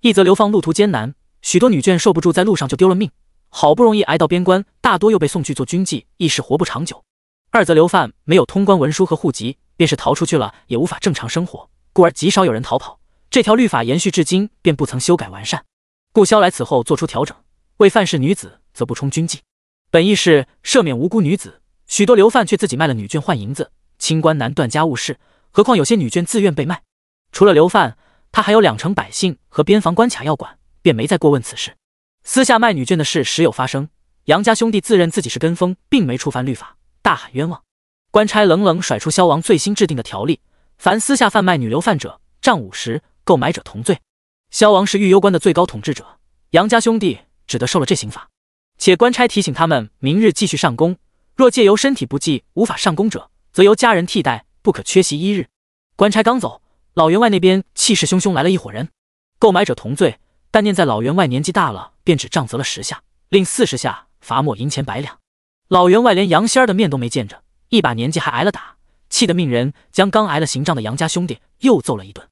一则流放路途艰难，许多女眷受不住在路上就丢了命，好不容易挨到边关，大多又被送去做军妓，一时活不长久。二则流犯没有通关文书和户籍，便是逃出去了也无法正常生活，故而极少有人逃跑。这条律法延续至今，便不曾修改完善。顾萧来此后做出调整，为犯事女子则不充军妓，本意是赦免无辜女子，许多流犯却自己卖了女眷换银子，清官难断家务事，何况有些女眷自愿被卖。除了流犯，他还有2城百姓和边防关卡要管，便没再过问此事。私下卖女眷的事时有发生，杨家兄弟自认自己是跟风，并没触犯律法，大喊冤枉。官差冷冷甩出萧王最新制定的条例，凡私下贩卖女流犯者，杖50，购买者同罪。萧王是御幽关的最高统治者，杨家兄弟只得受了这刑罚。且官差提醒他们明日继续上工，若借由身体不济无法上工者，则由家人替代，不可缺席1日。官差刚走，老员外那边气势汹汹来了一伙人，购买者同罪，但念在老员外年纪大了，便只杖责了10下，另40下罚没银钱100两。老员外连杨仙儿的面都没见着，一把年纪还挨了打，气得命人将刚挨了刑杖的杨家兄弟又揍了一顿，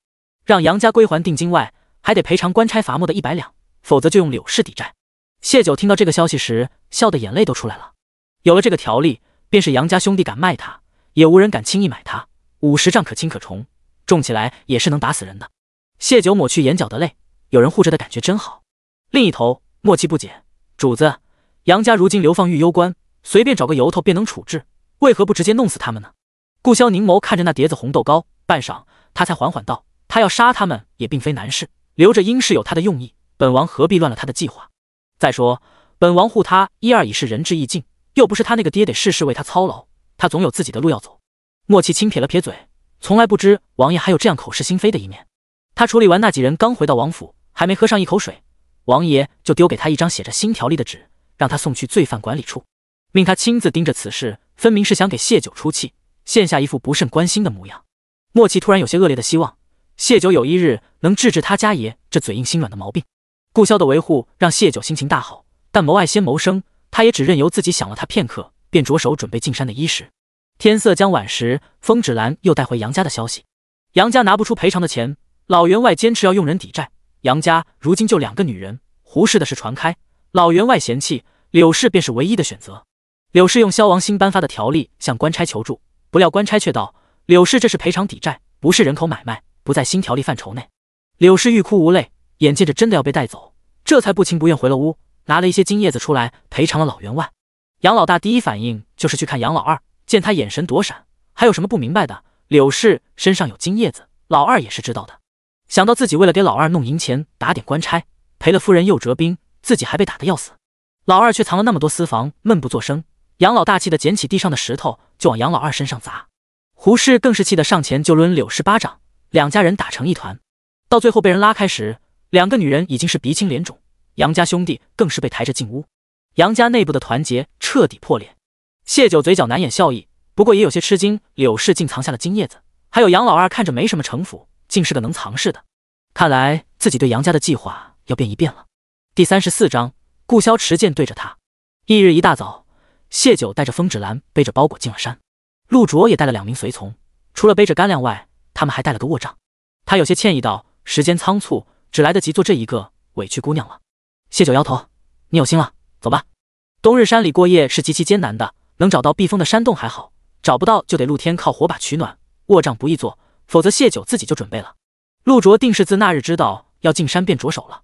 让杨家归还定金外，还得赔偿官差罚没的100两，否则就用柳氏抵债。谢九听到这个消息时，笑得眼泪都出来了。有了这个条例，便是杨家兄弟敢卖他，也无人敢轻易买他。50杖可轻可重，重起来也是能打死人的。谢九抹去眼角的泪，有人护着的感觉真好。另一头默契不解，主子，杨家如今流放御幽关，随便找个由头便能处置，为何不直接弄死他们呢？顾萧凝眸看着那碟子红豆糕，半晌他才缓缓道：他要杀他们也并非难事，留着应是有他的用意，本王何必乱了他的计划？再说本王护他一二已是仁至义尽，又不是他那个爹得事事为他操劳，他总有自己的路要走。莫契轻撇了撇嘴，从来不知王爷还有这样口是心非的一面。他处理完那几人，刚回到王府，还没喝上一口水，王爷就丢给他一张写着新条例的纸，让他送去罪犯管理处，命他亲自盯着此事，分明是想给谢九出气。现下一副不甚关心的模样。默契突然有些恶劣的希望谢九有一日能治治他家爷这嘴硬心软的毛病。顾潇的维护让谢九心情大好，但谋爱先谋生，他也只任由自己想了他片刻，便着手准备进山的衣食。天色将晚时，风芷兰又带回杨家的消息。杨家拿不出赔偿的钱，老员外坚持要用人抵债。杨家如今就2个女人，胡氏的事传开，老员外嫌弃，柳氏便是唯一的选择。柳氏用萧王新颁发的条例向官差求助，不料官差却道：“柳氏这是赔偿抵债，不是人口买卖，不在新条例范畴内。”柳氏欲哭无泪，眼见着真的要被带走，这才不情不愿回了屋，拿了一些金叶子出来赔偿了老员外。杨老大第一反应就是去看杨老二，见他眼神躲闪，还有什么不明白的？柳氏身上有金叶子，老二也是知道的。想到自己为了给老二弄银钱，打点官差，赔了夫人又折兵，自己还被打得要死，老二却藏了那么多私房，闷不作声。杨老大气得捡起地上的石头就往杨老二身上砸，胡氏更是气得上前就抡柳氏巴掌，两家人打成一团。到最后被人拉开时，2个女人已经是鼻青脸肿，杨家兄弟更是被抬着进屋。杨家内部的团结彻底破裂。谢九嘴角难掩笑意，不过也有些吃惊，柳氏竟藏下了金叶子，还有杨老二看着没什么城府，竟是个能藏事的。看来自己对杨家的计划要变一变了。第34章，顾潇持剑对着他。翌日一大早，谢九带着风芷兰背着包裹进了山，陆卓也带了2名随从，除了背着干粮外，他们还带了个握杖。他有些歉意道：“时间仓促，只来得及做这一个，委屈姑娘了。”谢九摇头：“你有心了，走吧。冬日山里过夜是极其艰难的，能找到避风的山洞还好，找不到就得露天靠火把取暖，握杖不易做，否则谢九自己就准备了。”陆卓定是自那日知道要进山便着手了，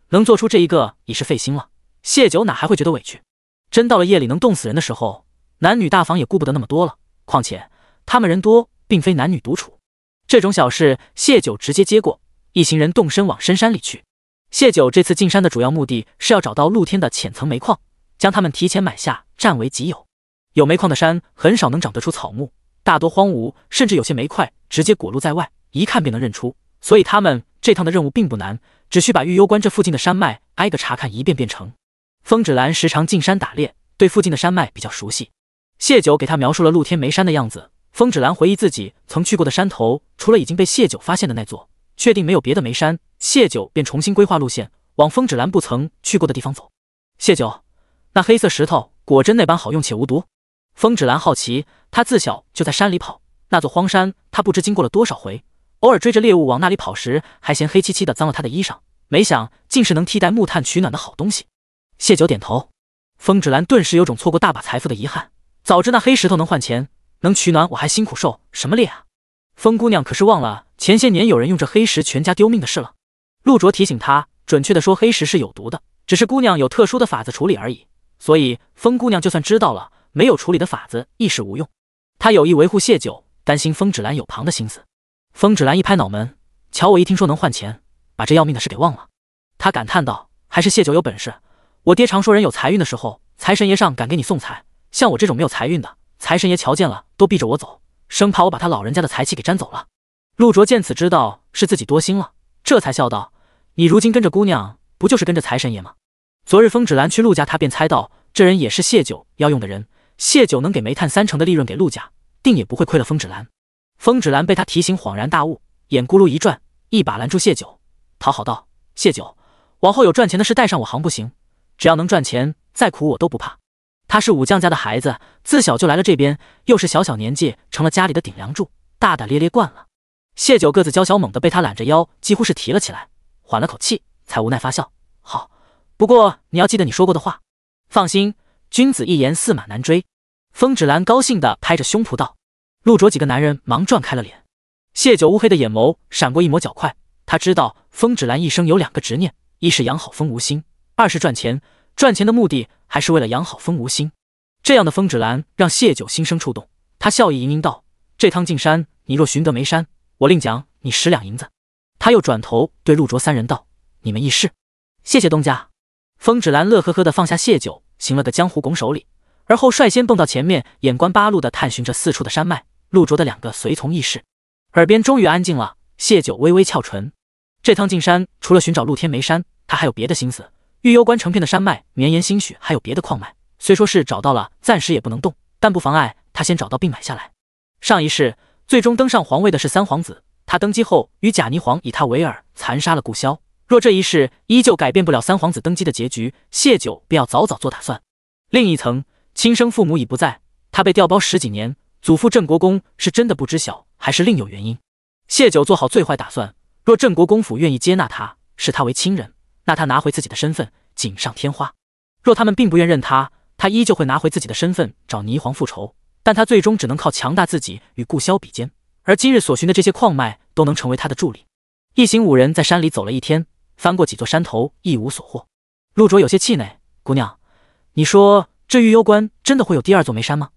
能做出这一个已是费心了。谢九哪还会觉得委屈？真到了夜里能冻死人的时候，男女大房也顾不得那么多了，况且他们人多，并非男女独处，这种小事谢九直接接过，一行人动身往深山里去。谢九这次进山的主要目的是要找到露天的浅层煤矿，将它们提前买下，占为己有。有煤矿的山很少能长得出草木，大多荒芜，甚至有些煤块直接裸露在外，一看便能认出。所以他们这趟的任务并不难，只需把玉攸关这附近的山脉挨个查看一遍便成。风芷兰时常进山打猎，对附近的山脉比较熟悉。谢九给他描述了露天煤山的样子，风芷兰回忆自己曾去过的山头，除了已经被谢九发现的那座，确定没有别的煤山。谢九便重新规划路线，往风芷兰不曾去过的地方走。谢九，那黑色石头果真那般好用且无毒？风芷兰好奇，他自小就在山里跑，那座荒山他不知经过了多少回，偶尔追着猎物往那里跑时，还嫌黑漆漆的脏了他的衣裳，没想竟是能替代木炭取暖的好东西。谢九点头。风芷兰顿时有种错过大把财富的遗憾，早知那黑石头能换钱，能取暖，我还辛苦受什么猎啊？风姑娘可是忘了前些年有人用这黑石全家丢命的事了。陆卓提醒他，准确的说黑石是有毒的，只是姑娘有特殊的法子处理而已，所以风姑娘就算知道了，没有处理的法子亦是无用。他有意维护谢九，担心风芷兰有旁的心思。风芷兰一拍脑门，瞧我一听说能换钱，把这要命的事给忘了。他感叹道：“还是谢九有本事，我爹常说人有财运的时候，财神爷上敢给你送财，像我这种没有财运的，财神爷瞧见了都逼着我走，生怕我把他老人家的财气给沾走了。”陆卓见此知道是自己多心了，这才笑道：“你如今跟着姑娘，不就是跟着财神爷吗？”昨日风芷兰去陆家，他便猜到这人也是谢九要用的人，谢九能给煤炭30%的利润给陆家，定也不会亏了风芷兰。风芷兰被他提醒恍然大悟，眼咕噜一转，一把拦住谢九，讨好道：“谢九，往后有赚钱的事带上我行不行？只要能赚钱，再苦我都不怕。”他是武将家的孩子，自小就来了这边，又是小小年纪成了家里的顶梁柱，大大咧咧惯了。谢九个子娇小猛地被他揽着腰，几乎是提了起来，缓了口气，才无奈发笑：“好，不过你要记得你说过的话。放心，君子一言驷马难追。”风芷兰高兴地拍着胸脯道。陆卓几个男人忙转开了脸。谢九乌黑的眼眸闪过一抹狡快，他知道风芷兰一生有2个执念，一是养好风无心，二是赚钱。赚钱的目的还是为了养好风无心。这样的风芷兰让谢九心生触动，他笑意盈盈道：“这趟进山，你若寻得煤山，我另奖你10两银子。”他又转头对陆卓3人道：“你们议事。”“谢谢东家。”风芷兰乐呵呵地放下谢九，行了个江湖拱手礼，而后率先蹦到前面，眼观八路地探寻着四处的山脉。陆卓的2个随从议事，耳边终于安静了。谢九微微翘唇，这趟进山除了寻找露天煤山，他还有别的心思。玉攸关成片的山脉绵延兴许，还有别的矿脉，虽说是找到了，暂时也不能动，但不妨碍他先找到并买下来。上一世最终登上皇位的是三皇子，他登基后与贾霓凰以他为饵，残杀了顾萧。若这一世依旧改变不了三皇子登基的结局，谢九便要早早做打算。另一层，亲生父母已不在，他被调包10几年，祖父郑国公是真的不知晓，还是另有原因？谢九做好最坏打算，若郑国公府愿意接纳他，视他为亲人，那他拿回自己的身份，锦上添花；若他们并不愿认他，他依旧会拿回自己的身份，找霓凰复仇。但他最终只能靠强大自己与顾萧比肩，而今日所寻的这些矿脉都能成为他的助力。一行5人在山里走了一天，翻过几座山头，一无所获。陆卓有些气馁：“姑娘，你说这玉幽关真的会有第2座梅山吗？”“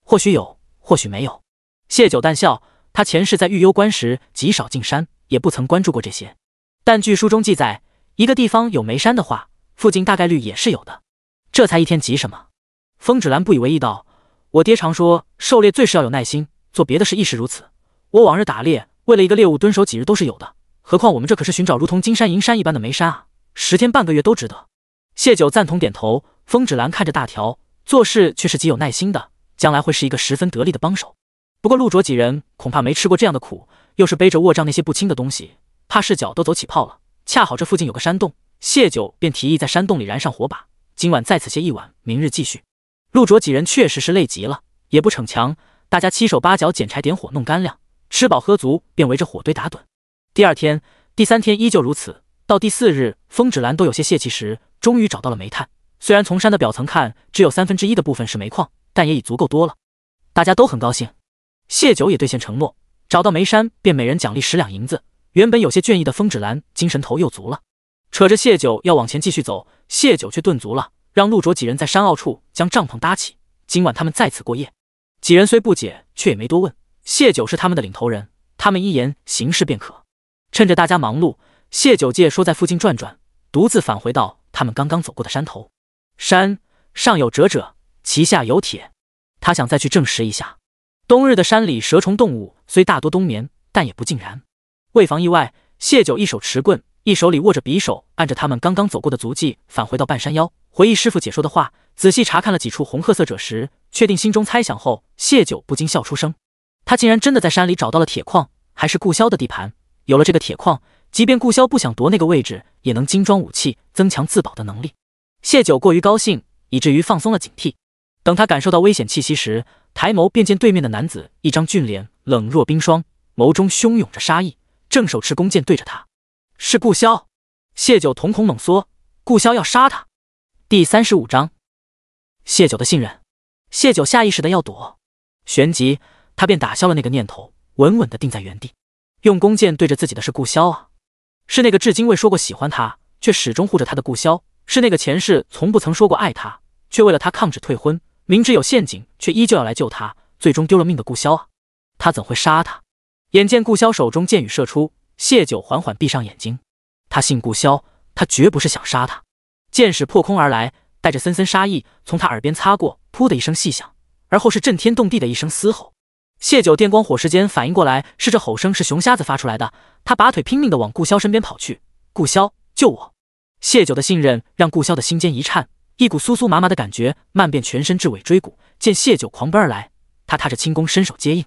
或许有，或许没有。”谢九淡笑，他前世在玉幽关时极少进山，也不曾关注过这些。但据书中记载，一个地方有梅山的话，附近大概率也是有的。这才一天急什么？风止兰不以为意道：“我爹常说，狩猎最是要有耐心，做别的事亦是如此。我往日打猎，为了一个猎物蹲守几日都是有的，何况我们这可是寻找如同金山银山一般的梅山啊，10天半个月都值得。”谢九赞同点头。风止兰看着大条，做事却是极有耐心的，将来会是一个十分得力的帮手。不过陆卓几人恐怕没吃过这样的苦，又是背着卧帐那些不轻的东西，怕是脚都走起泡了。恰好这附近有个山洞，谢九便提议在山洞里燃上火把，今晚在此歇一晚，明日继续。陆卓几人确实是累极了，也不逞强，大家7手8脚捡柴点火弄干粮，吃饱喝足便围着火堆打盹。第2天、第3天依旧如此，到第4日，风止兰都有些泄气时，终于找到了煤炭。虽然从山的表层看只有1/3的部分是煤矿，但也已足够多了，大家都很高兴。谢九也兑现承诺，找到煤山便每人奖励10两银子。原本有些倦意的风止兰精神头又足了，扯着谢九要往前继续走，谢九却顿足了，让陆卓几人在山坳处将帐篷搭起，今晚他们在此过夜。几人虽不解，却也没多问，谢九是他们的领头人，他们依言行事便可。趁着大家忙碌，谢九借说在附近转转，独自返回到他们刚刚走过的山头。山上有哲者，其下有铁，他想再去证实一下。冬日的山里蛇虫动物虽大多冬眠，但也不尽然。为防意外，谢九一手持棍，一手里握着匕首，按着他们刚刚走过的足迹返回到半山腰，回忆师傅解说的话，仔细查看了几处红褐色赭石，确定心中猜想后，谢九不禁笑出声。他竟然真的在山里找到了铁矿，还是顾萧的地盘。有了这个铁矿，即便顾萧不想夺那个位置，也能精装武器，增强自保的能力。谢九过于高兴，以至于放松了警惕。等他感受到危险气息时，抬眸便见对面的男子，一张俊脸，冷若冰霜，眸中汹涌着杀意，正手持弓箭对着他。是顾萧。谢九瞳孔猛缩，顾萧要杀他。第35章，谢九的信任。谢九下意识的要躲，旋即他便打消了那个念头，稳稳的定在原地。用弓箭对着自己的是顾萧啊，是那个至今未说过喜欢他，却始终护着他的顾萧，是那个前世从不曾说过爱他，却为了他抗旨退婚，明知有陷阱却依旧要来救他，最终丢了命的顾萧啊！他怎会杀他？眼见顾萧手中箭雨射出，谢九缓缓闭上眼睛。他信顾萧，他绝不是想杀他。箭矢破空而来，带着森森杀意，从他耳边擦过，噗的一声细响，而后是震天动地的一声嘶吼。谢九电光火石间反应过来，是这吼声是熊瞎子发出来的，他拔腿拼命的往顾萧身边跑去。顾萧，救我！谢九的信任让顾萧的心间一颤，一股酥酥麻麻的感觉漫遍全身至尾椎骨。见谢九狂奔而来，他踏着轻功伸手接应。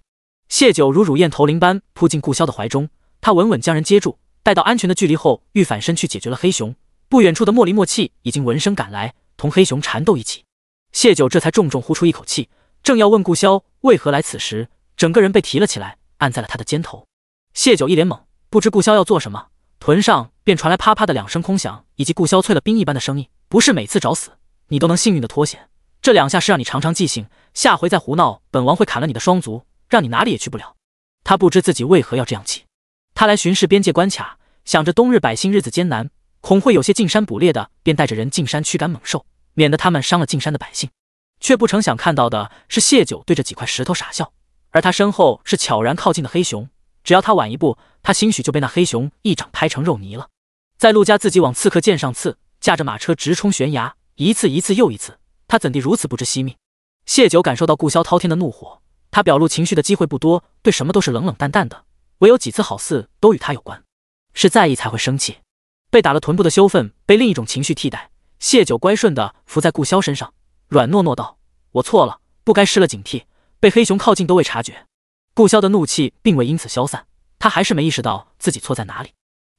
谢九如乳燕投林般扑进顾萧的怀中，他稳稳将人接住，待到安全的距离后，欲反身去解决了黑熊。不远处的莫离莫气已经闻声赶来，同黑熊缠斗一起。谢九这才重重呼出一口气，正要问顾萧为何来此时，整个人被提了起来，按在了他的肩头。谢九一脸懵，不知顾萧要做什么，臀上便传来啪啪的2声空响，以及顾萧淬了冰一般的声音：“不是每次找死，你都能幸运的脱险。这2下是让你尝尝记性，下回再胡闹，本王会砍了你的双足，让你哪里也去不了。”他不知自己为何要这样气。他来巡视边界关卡，想着冬日百姓日子艰难，恐会有些进山捕猎的，便带着人进山驱赶猛兽，免得他们伤了进山的百姓。却不成想看到的是谢九对着几块石头傻笑，而他身后是悄然靠近的黑熊。只要他晚一步，他兴许就被那黑熊一掌拍成肉泥了。在陆家自己往刺客剑上刺，驾着马车直冲悬崖，一次又一次，他怎地如此不知惜命？谢九感受到顾萧滔天的怒火，他表露情绪的机会不多，对什么都是冷冷淡淡的，唯有几次好似都与他有关。是在意才会生气。被打了臀部的羞愤被另一种情绪替代，谢九乖顺地伏在顾萧身上，软糯糯道：“我错了，不该失了警惕，被黑熊靠近都未察觉。”顾潇的怒气并未因此消散，他还是没意识到自己错在哪里。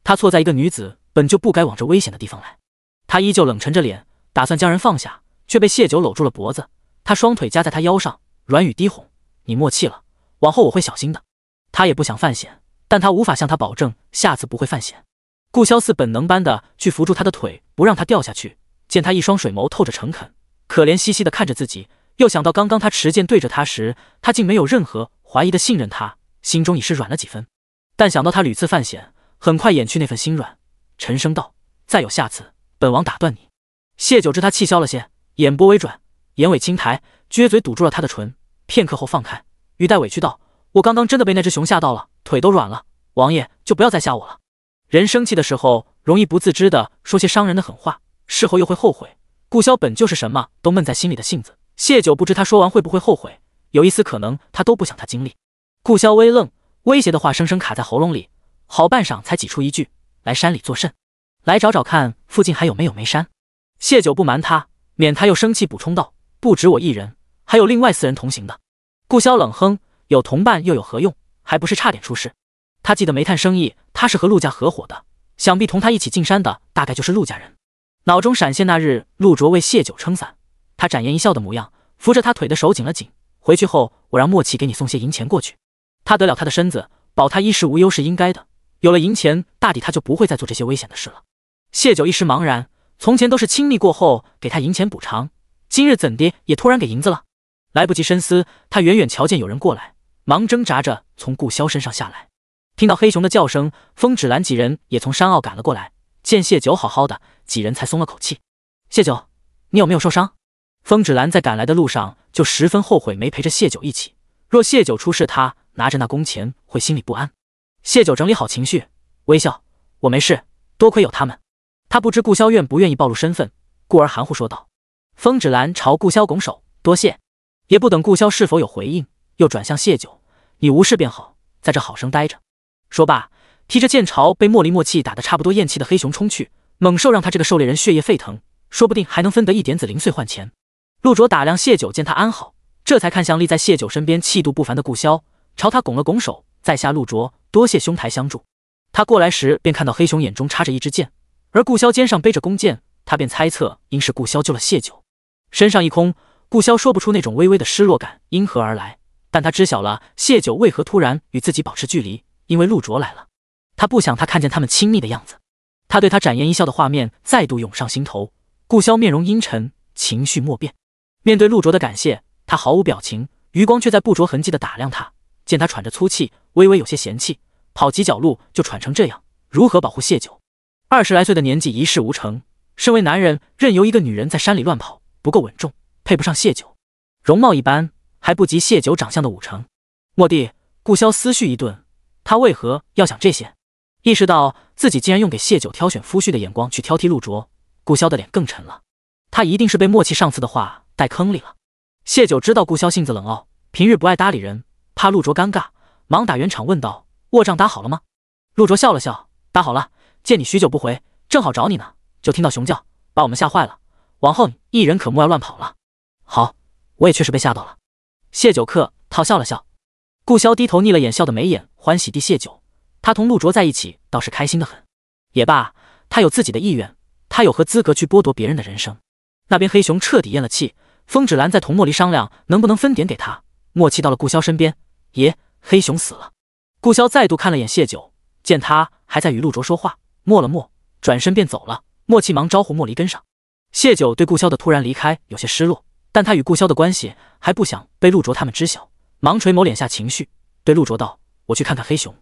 他错在一个女子本就不该往这危险的地方来。他依旧冷沉着脸，打算将人放下，却被谢九搂住了脖子。他双腿夹在他腰上，软语低哄：“你默契了，往后我会小心的。”他也不想犯险，但他无法向他保证下次不会犯险。顾潇似本能般的去扶住他的腿，不让他掉下去。见他一双水眸透着诚恳，可怜兮兮的看着自己，又想到刚刚他持剑对着他时，他竟没有任何怀疑的信任他，心中已是软了几分。但想到他屡次犯险，很快掩去那份心软，沉声道：“再有下次，本王打断你。”谢九知他气消了些，眼波微转，眼尾轻抬，撅嘴堵住了他的唇，片刻后放开，语带委屈道：“我刚刚真的被那只熊吓到了，腿都软了，王爷就不要再吓我了。”人生气的时候容易不自知的说些伤人的狠话，事后又会后悔。顾潇本就是什么都闷在心里的性子，谢九不知他说完会不会后悔，有一丝可能他都不想他经历。顾潇微愣，威胁的话声声卡在喉咙里，好半晌才挤出一句：“来山里作甚？来找找看附近还有没有煤山。”谢九不瞒他，免他又生气补充道：“不止我一人，还有另外4人同行的。”顾潇冷哼：“有同伴又有何用？还不是差点出事。”他记得煤炭生意他是和陆家合伙的，想必同他一起进山的大概就是陆家人。脑中闪现那日陆卓为谢九撑伞，他展颜一笑的模样，扶着他腿的手紧了紧。回去后我让莫契给你送些银钱过去，他得了他的身子，保他衣食无忧是应该的，有了银钱，大抵他就不会再做这些危险的事了。谢九一时茫然，从前都是亲密过后给他银钱补偿，今日怎的也突然给银子了？来不及深思，他远远瞧见有人过来，忙挣扎着从顾潇身上下来。听到黑熊的叫声，风芷兰几人也从山坳赶了过来，见谢九好好的，几人才松了口气。谢九，你有没有受伤？风芷兰在赶来的路上就十分后悔没陪着谢九一起，若谢九出事，他拿着那工钱会心里不安。谢九整理好情绪，微笑：“我没事，多亏有他们。”他不知顾潇愿不愿意暴露身份，故而含糊说道。风芷兰朝顾潇拱手：“多谢。”也不等顾潇是否有回应，又转向谢九：“你无事便好，在这好生待着。”说罢，提着剑朝被莫离默契打得差不多咽气的黑熊冲去。猛兽让他这个狩猎人血液沸腾，说不定还能分得一点子零碎换钱。陆卓打量谢九，见他安好，这才看向立在谢九身边气度不凡的顾潇，朝他拱了拱手：“在下陆卓，多谢兄台相助。”他过来时便看到黑熊眼中插着一支箭，而顾潇肩上背着弓箭，他便猜测应是顾潇救了谢九。身上一空，顾潇说不出那种微微的失落感因何而来，但他知晓了谢九为何突然与自己保持距离，因为陆卓来了。他不想他看见他们亲密的样子。他对他展颜一笑的画面再度涌上心头。顾潇面容阴沉，情绪莫变。面对陆卓的感谢，他毫无表情，余光却在不着痕迹地打量他。见他喘着粗气，微微有些嫌弃，跑几脚路就喘成这样，如何保护谢九？20来岁的年纪一事无成，身为男人，任由一个女人在山里乱跑，不够稳重，配不上谢九。容貌一般，还不及谢九长相的5成。蓦地，顾潇思绪一顿，他为何要想这些？意识到自己竟然用给谢九挑选夫婿的眼光去挑剔陆卓，顾潇的脸更沉了。他一定是被默契上次的话带坑里了。谢九知道顾潇性子冷傲，平日不爱搭理人，怕陆卓尴尬，忙打圆场问道：“卧帐打好了吗？”陆卓笑了笑：“打好了，见你许久不回，正好找你呢，就听到熊叫，把我们吓坏了。往后一人可莫要乱跑了。”“好，我也确实被吓到了。”谢九客套笑了笑。顾潇低头睨了眼笑的眉眼，欢喜地谢九。他同陆卓在一起倒是开心得很。也罢，他有自己的意愿，他有何资格去剥夺别人的人生？那边黑熊彻底咽了气，风芷兰在同莫离商量能不能分点给他。默契到了顾潇身边：“爷，黑熊死了。”顾潇再度看了眼谢九，见他还在与陆卓说话，默了默，转身便走了。默契忙招呼莫离跟上。谢九对顾潇的突然离开有些失落，但他与顾潇的关系还不想被陆卓他们知晓，忙垂眸敛下情绪，对陆卓道：“我去看看黑熊。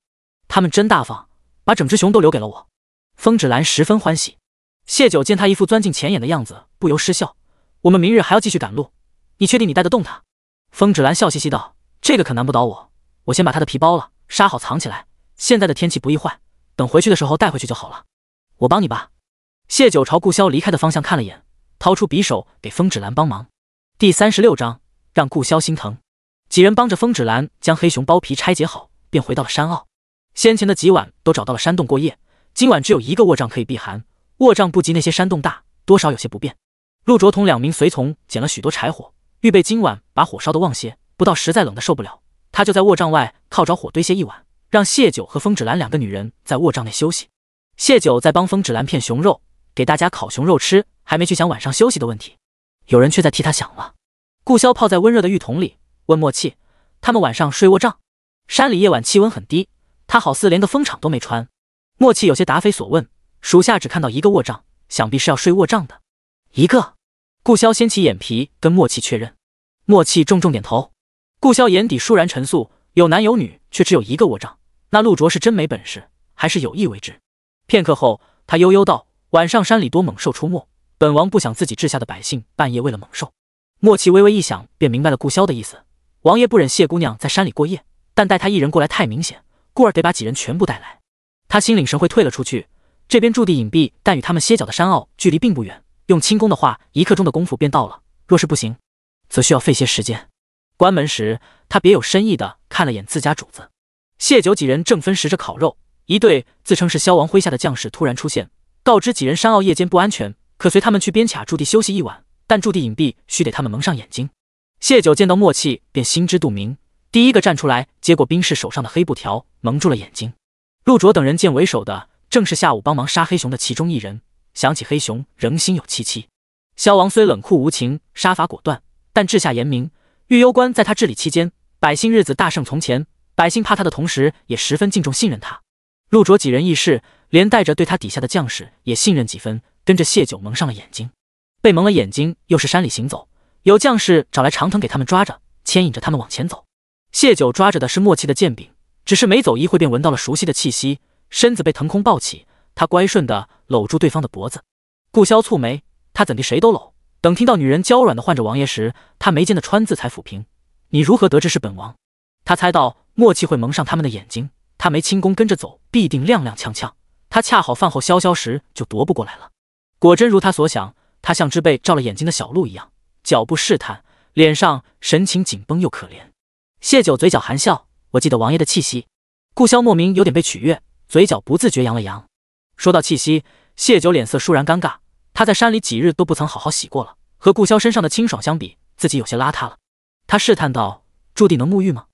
他们真大方，把整只熊都留给了我。”风芷兰十分欢喜。谢九见他一副钻进钱眼的样子，不由失笑：“我们明日还要继续赶路，你确定你带得动他？”风芷兰笑嘻嘻道：“这个可难不倒我，我先把他的皮包了，杀好藏起来。现在的天气不易坏，等回去的时候带回去就好了。我帮你吧。”谢九朝顾潇离开的方向看了眼，掏出匕首给风芷兰帮忙。第36章，让顾潇心疼。几人帮着风芷兰将黑熊包皮拆解好，便回到了山坳。先前的几晚都找到了山洞过夜，今晚只有一个卧帐可以避寒，卧帐不及那些山洞大，多少有些不便。陆卓同2名随从捡了许多柴火，预备今晚把火烧得旺些，不到实在冷得受不了，他就在卧帐外靠着火堆歇一晚，让谢九和风芷兰2个女人在卧帐内休息。谢九在帮风芷兰片熊肉，给大家烤熊肉吃，还没去想晚上休息的问题，有人却在替他想了。顾潇泡在温热的浴桶里，问默契：“他们晚上睡卧帐？”山里夜晚气温很低，他好似连个风氅都没穿。默契有些答非所问，属下只看到一个卧帐，想必是要睡卧帐的。一个。顾潇掀起眼皮跟默契确认，默契重重点头。顾潇眼底倏然沉肃，有男有女，却只有一个卧帐，那陆卓是真没本事，还是有意为之？片刻后，他悠悠道：“晚上山里多猛兽出没，本王不想自己治下的百姓半夜为了猛兽。”默契微微一想，便明白了顾潇的意思。王爷不忍谢姑娘在山里过夜，但带她一人过来太明显，故而得把几人全部带来。他心领神会，退了出去。这边驻地隐蔽，但与他们歇脚的山坳距离并不远，用轻功的话，1刻钟的功夫便到了。若是不行，则需要费些时间。关门时，他别有深意地看了眼自家主子。谢九几人正分食着烤肉，一队自称是萧王麾下的将士突然出现，告知几人山坳夜间不安全，可随他们去边卡驻地休息一晚，但驻地隐蔽，须得他们蒙上眼睛。谢九见到默契，便心知肚明，第一个站出来，接过兵士手上的黑布条，蒙住了眼睛。陆卓等人见为首的正是下午帮忙杀黑熊的其中一人，想起黑熊，仍心有戚戚。萧王虽冷酷无情，杀伐果断，但治下严明，御幽关在他治理期间，百姓日子大胜从前，百姓怕他的同时，也十分敬重信任他。陆卓几人议事，连带着对他底下的将士也信任几分，跟着谢九蒙上了眼睛。被蒙了眼睛，又是山里行走，有将士找来长藤给他们抓着，牵引着他们往前走。谢九抓着的是默契的剑柄，只是没走一会便闻到了熟悉的气息，身子被腾空抱起，他乖顺地搂住对方的脖子。顾潇蹙眉，他怎地谁都搂，等听到女人娇软地唤着王爷时，他眉间的川字才抚平。你如何得知是本王？他猜到默契会蒙上他们的眼睛，他没轻功跟着走，必定踉踉跄跄，他恰好饭后消消食，就夺不过来了。果真如他所想，他像只被照了眼睛的小鹿一样，脚步试探，脸上神情紧绷又可怜。谢九嘴角含笑，我记得王爷的气息。顾潇莫名有点被取悦，嘴角不自觉扬了扬。说到气息，谢九脸色倏然尴尬，他在山里几日都不曾好好洗过了，和顾潇身上的清爽相比，自己有些邋遢了。他试探道：“驻地能沐浴吗？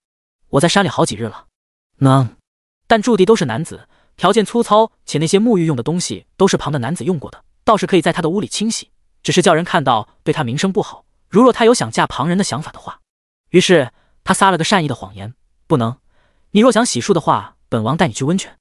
我在山里好几日了。”能，但驻地都是男子，条件粗糙，且那些沐浴用的东西都是旁的男子用过的，倒是可以在他的屋里清洗，只是叫人看到对他名声不好，如若他有想嫁旁人的想法的话。于是他撒了个善意的谎言：“不能，你若想洗漱的话，本王带你去温泉。”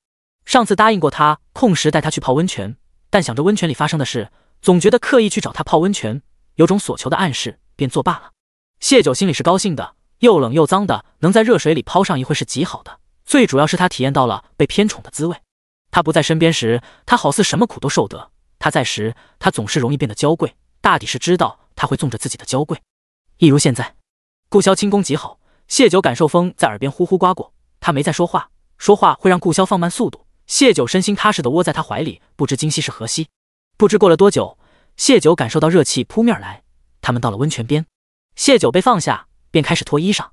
上次答应过他空时带他去泡温泉，但想着温泉里发生的事，总觉得刻意去找他泡温泉有种所求的暗示，便作罢了。谢九心里是高兴的，又冷又脏的，能在热水里泡上一会是极好的，最主要是他体验到了被偏宠的滋味。他不在身边时，他好似什么苦都受得，他在时，他总是容易变得娇贵，大抵是知道他会纵着自己的娇贵。一如现在，顾潇轻功极好，谢九感受风在耳边呼呼刮过，他没再说话，说话会让顾潇放慢速度。谢九身心踏实地窝在他怀里，不知今夕是何夕。不知过了多久，谢九感受到热气扑面来，他们到了温泉边，谢九被放下，便开始脱衣裳。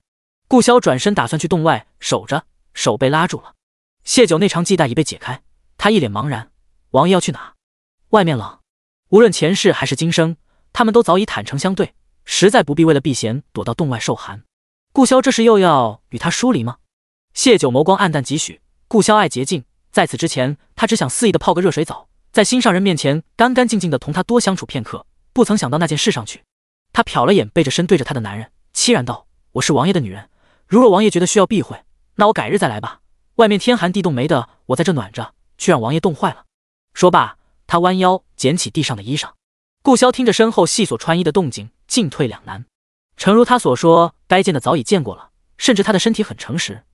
顾潇转身打算去洞外守着，手被拉住了。谢九那长系带已被解开，他一脸茫然：“王爷要去哪？”外面冷，无论前世还是今生，他们都早已坦诚相对，实在不必为了避嫌躲到洞外受寒。顾潇这是又要与他疏离吗？谢九眸光暗淡几许，顾潇爱洁净，在此之前，他只想肆意的泡个热水澡，在心上人面前干干净净的同他多相处片刻，不曾想到那件事上去。他瞟了眼背着身对着他的男人，凄然道：“我是王爷的女人，如若王爷觉得需要避讳，那我改日再来吧。外面天寒地冻没的，我在这暖着，却让王爷冻坏了。”说罢，他弯腰捡起地上的衣裳。顾潇听着身后细所穿衣的动静，进退两难。诚如他所说，该见的早已见过了，甚至他的身体很诚实。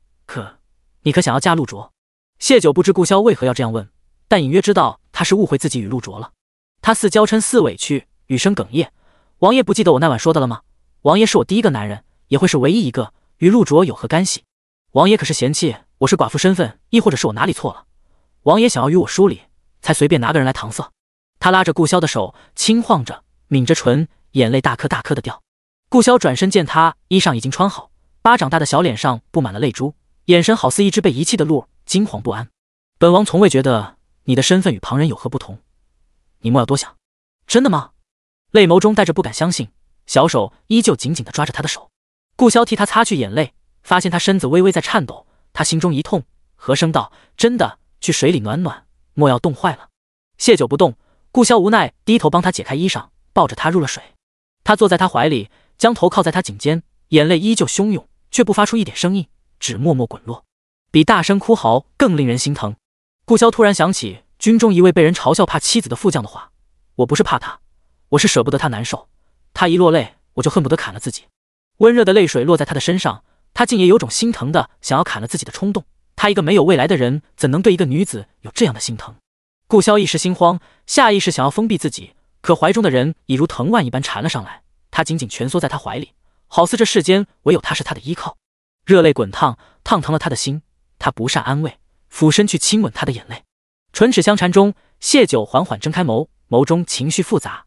你可想要嫁陆卓？谢九不知顾潇为何要这样问，但隐约知道他是误会自己与陆卓了。他似娇嗔似委屈，语声哽咽：“王爷不记得我那晚说的了吗？王爷是我第一个男人，也会是唯一一个，与陆卓有何干系？王爷可是嫌弃我是寡妇身份，亦或者是我哪里错了？王爷想要与我疏离，才随便拿个人来搪塞。”他拉着顾潇的手轻晃着，抿着唇，眼泪大颗大颗的掉。顾潇转身见他衣裳已经穿好，巴掌大的小脸上布满了泪珠，眼神好似一只被遗弃的鹿，惊惶不安。本王从未觉得你的身份与旁人有何不同，你莫要多想。真的吗？泪眸中带着不敢相信，小手依旧紧紧地抓着他的手。顾潇替他擦去眼泪，发现他身子微微在颤抖，他心中一痛，和声道：“真的，去水里暖暖，莫要冻坏了。”谢九不动，顾潇无奈低头帮他解开衣裳，抱着他入了水。他坐在他怀里，将头靠在他颈间，眼泪依旧汹涌，却不发出一点声音，只默默滚落，比大声哭嚎更令人心疼。顾潇突然想起军中一位被人嘲笑怕妻子的副将的话：“我不是怕他，我是舍不得他难受，他一落泪，我就恨不得砍了自己。”温热的泪水落在他的身上，他竟也有种心疼的想要砍了自己的冲动。他一个没有未来的人，怎能对一个女子有这样的心疼？顾潇一时心慌，下意识想要封闭自己，可怀中的人已如藤蔓一般缠了上来，他紧紧蜷缩在他怀里，好似这世间唯有他是他的依靠。热泪滚烫，烫疼了他的心，他不善安慰，俯身去亲吻他的眼泪。唇齿相缠中，谢九缓缓睁开眸，眸中情绪复杂。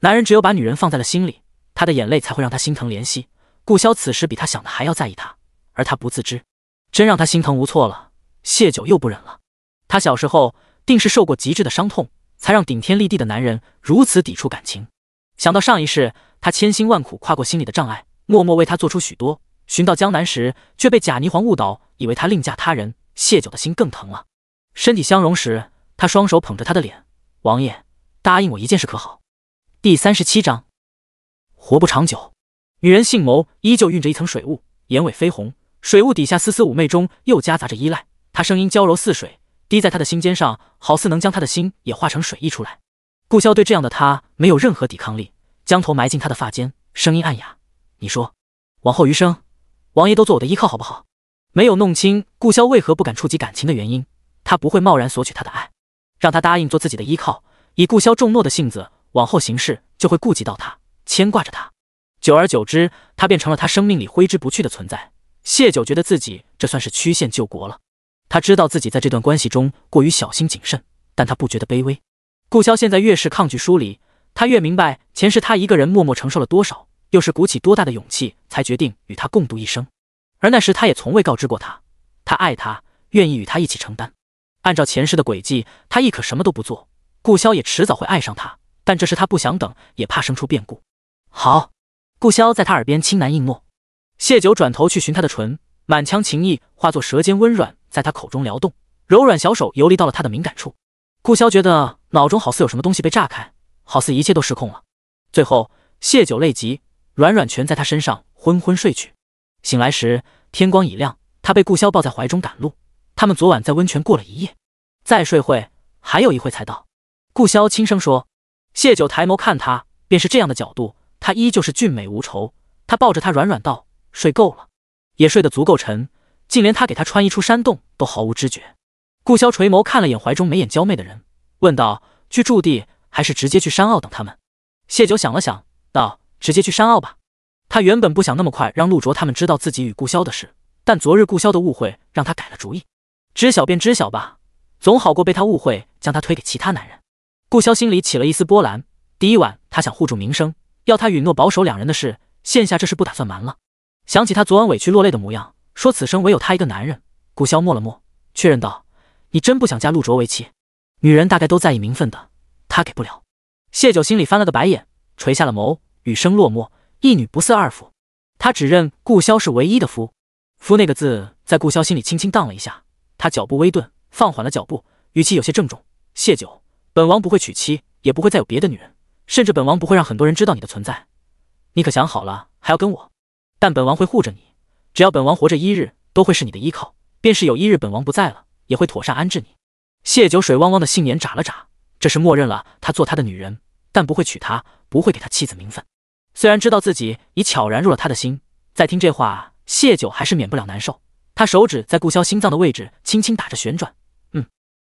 男人只有把女人放在了心里，他的眼泪才会让他心疼怜惜。顾潇此时比他想的还要在意他，而他不自知，真让他心疼无措了。谢九又不忍了，他小时候定是受过极致的伤痛，才让顶天立地的男人如此抵触感情。想到上一世，他千辛万苦跨过心里的障碍，默默为他做出许多，寻到江南时却被贾霓凰误导，以为他另嫁他人，谢九的心更疼了。身体相融时，他双手捧着他的脸：“王爷，答应我一件事可好？”第37章，活不长久。女人杏眸依旧蕴着一层水雾，眼尾绯红，水雾底下丝丝妩媚中又夹杂着依赖。她声音娇柔似水，滴在他的心尖上，好似能将他的心也化成水溢出来。顾潇对这样的他没有任何抵抗力，将头埋进他的发间，声音暗哑：“你说，往后余生，王爷都做我的依靠好不好？”没有弄清顾潇为何不敢触及感情的原因，他不会贸然索取他的爱，让他答应做自己的依靠。以顾潇重诺的性子，往后行事就会顾及到他，牵挂着他。久而久之，他便成了他生命里挥之不去的存在。谢九觉得自己这算是曲线救国了。他知道自己在这段关系中过于小心谨慎，但他不觉得卑微。顾潇现在越是抗拒疏离，他越明白前世他一个人默默承受了多少，又是鼓起多大的勇气才决定与他共度一生。而那时他也从未告知过他，他爱他，愿意与他一起承担。按照前世的轨迹，他亦可什么都不做，顾潇也迟早会爱上他，但这是他不想等，也怕生出变故。好。顾潇在他耳边轻喃应诺。谢九转头去寻他的唇，满腔情意化作舌尖温软，在他口中撩动，柔软小手游离到了他的敏感处。顾潇觉得脑中好似有什么东西被炸开，好似一切都失控了。最后谢九累极，软软蜷在他身上昏昏睡去。醒来时天光已亮，他被顾潇抱在怀中赶路。他们昨晚在温泉过了一夜，再睡会还有一会才到。顾潇轻声说。谢九抬眸看他，便是这样的角度，她依旧是俊美无愁。他抱着她软软道：“睡够了。”也睡得足够沉，竟连他给他穿衣出山洞都毫无知觉。顾潇垂眸看了眼怀中眉眼娇媚的人，问道：“去驻地还是直接去山坳等他们？”谢九想了想，道：“直接去山坳吧。”他原本不想那么快让陆卓他们知道自己与顾潇的事，但昨日顾潇的误会让他改了主意。知晓便知晓吧，总好过被他误会将他推给其他男人。顾潇心里起了一丝波澜，第一晚他想护住名声，要他允诺保守两人的事，现下这事不打算瞒了。想起他昨晚委屈落泪的模样，说此生唯有他一个男人，顾潇默了默，确认道：“你真不想嫁陆卓为妻？女人大概都在意名分的，他给不了。”谢九心里翻了个白眼，垂下了眸，语声落寞：“一女不似二夫。”他只认顾潇是唯一的夫。夫那个字在顾潇心里轻轻荡了一下，他脚步微顿，放缓了脚步，语气有些郑重：“谢九，本王不会娶妻，也不会再有别的女人，甚至本王不会让很多人知道你的存在。你可想好了，还要跟我？但本王会护着你，只要本王活着一日，都会是你的依靠，便是有一日本王不在了，也会妥善安置你。”谢九水汪汪的杏眼眨了眨，这是默认了他做他的女人，但不会娶她，不会给她妻子名分。虽然知道自己已悄然入了他的心，再听这话，谢九还是免不了难受。他手指在顾潇心脏的位置轻轻打着旋转，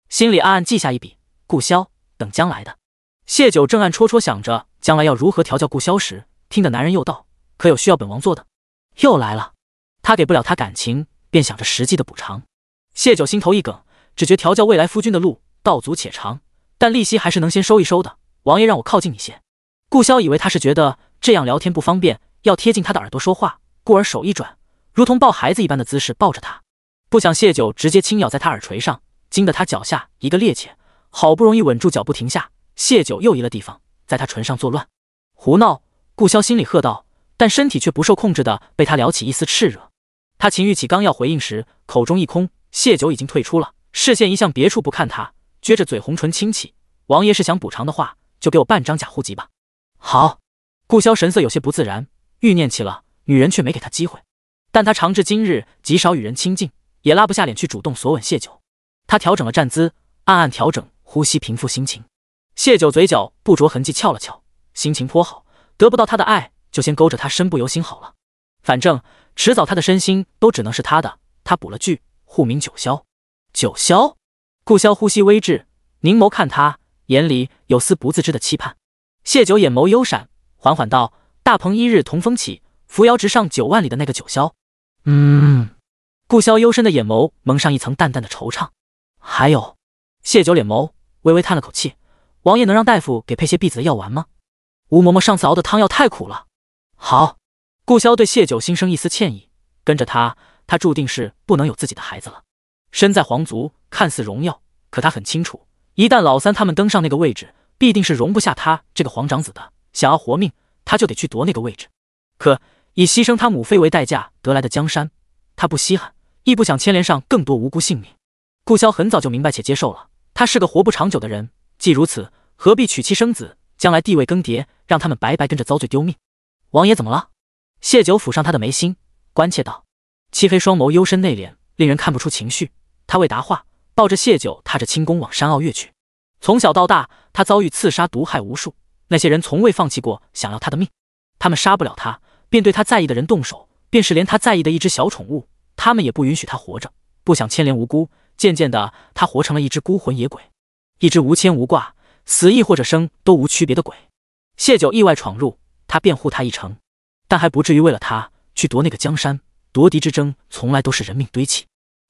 心里暗暗记下一笔：顾潇，等将来的。谢九正暗戳戳想着将来要如何调教顾潇时，听得男人又道：“可有需要本王做的？”又来了，他给不了他感情，便想着实际的补偿。谢九心头一梗，只觉调教未来夫君的路道阻且长，但利息还是能先收一收的。王爷让我靠近你些。顾潇以为他是觉得这样聊天不方便，要贴近他的耳朵说话，故而手一转，如同抱孩子一般的姿势抱着他。不想谢九直接轻咬在他耳垂上，惊得他脚下一个趔趄，好不容易稳住脚步停下，谢九又移了地方，在他唇上作乱。胡闹！顾潇心里喝道，但身体却不受控制的被他撩起一丝炽热。他秦玉启刚要回应时，口中一空，谢九已经退出了，视线移向别处不看他，撅着嘴红唇轻启：“王爷是想补偿的话，就给我办张假户籍吧。”好。顾潇神色有些不自然，欲念起了，女人却没给他机会。但他长至今日极少与人亲近，也拉不下脸去主动索吻谢九。他调整了站姿，暗暗调整呼吸，平复心情。谢九嘴角不着痕迹翘了翘，心情颇好，得不到他的爱，就先勾着他身不由心好了。反正迟早他的身心都只能是他的。他补了句：“户名九霄。”九霄。顾潇呼吸微滞，凝眸看他，眼里有丝不自知的期盼。谢九眼眸幽闪，缓缓道：“大鹏一日同风起，扶摇直上9万里的那个九霄。”顾潇幽深的眼眸蒙上一层淡淡的惆怅。还有。谢九脸眸微微叹了口气：“王爷能让大夫给配些婢子的药丸吗？吴嬷嬷上次熬的汤药太苦了。”好。顾潇对谢九心生一丝歉意，跟着他注定是不能有自己的孩子了。身在皇族看似荣耀，可他很清楚，一旦老三他们登上那个位置，必定是容不下他这个皇长子的。想要活命，他就得去夺那个位置。可以牺牲他母妃为代价得来的江山，他不稀罕，亦不想牵连上更多无辜性命。顾潇很早就明白且接受了，他是个活不长久的人，既如此，何必娶妻生子，将来地位更迭，让他们白白跟着遭罪丢命？王爷怎么了？谢九抚上他的眉心，关切道。漆黑双眸幽深内敛，令人看不出情绪。他未答话，抱着谢九踏着轻功往山坳跃去。从小到大，他遭遇刺杀毒害无数，那些人从未放弃过想要他的命。他们杀不了他，便对他在意的人动手，便是连他在意的一只小宠物，他们也不允许他活着，不想牵连无辜。渐渐的，他活成了一只孤魂野鬼，一只无牵无挂，死亦或者生都无区别的鬼。谢九意外闯入，他便护他一程，但还不至于为了他去夺那个江山。夺嫡之争从来都是人命堆砌。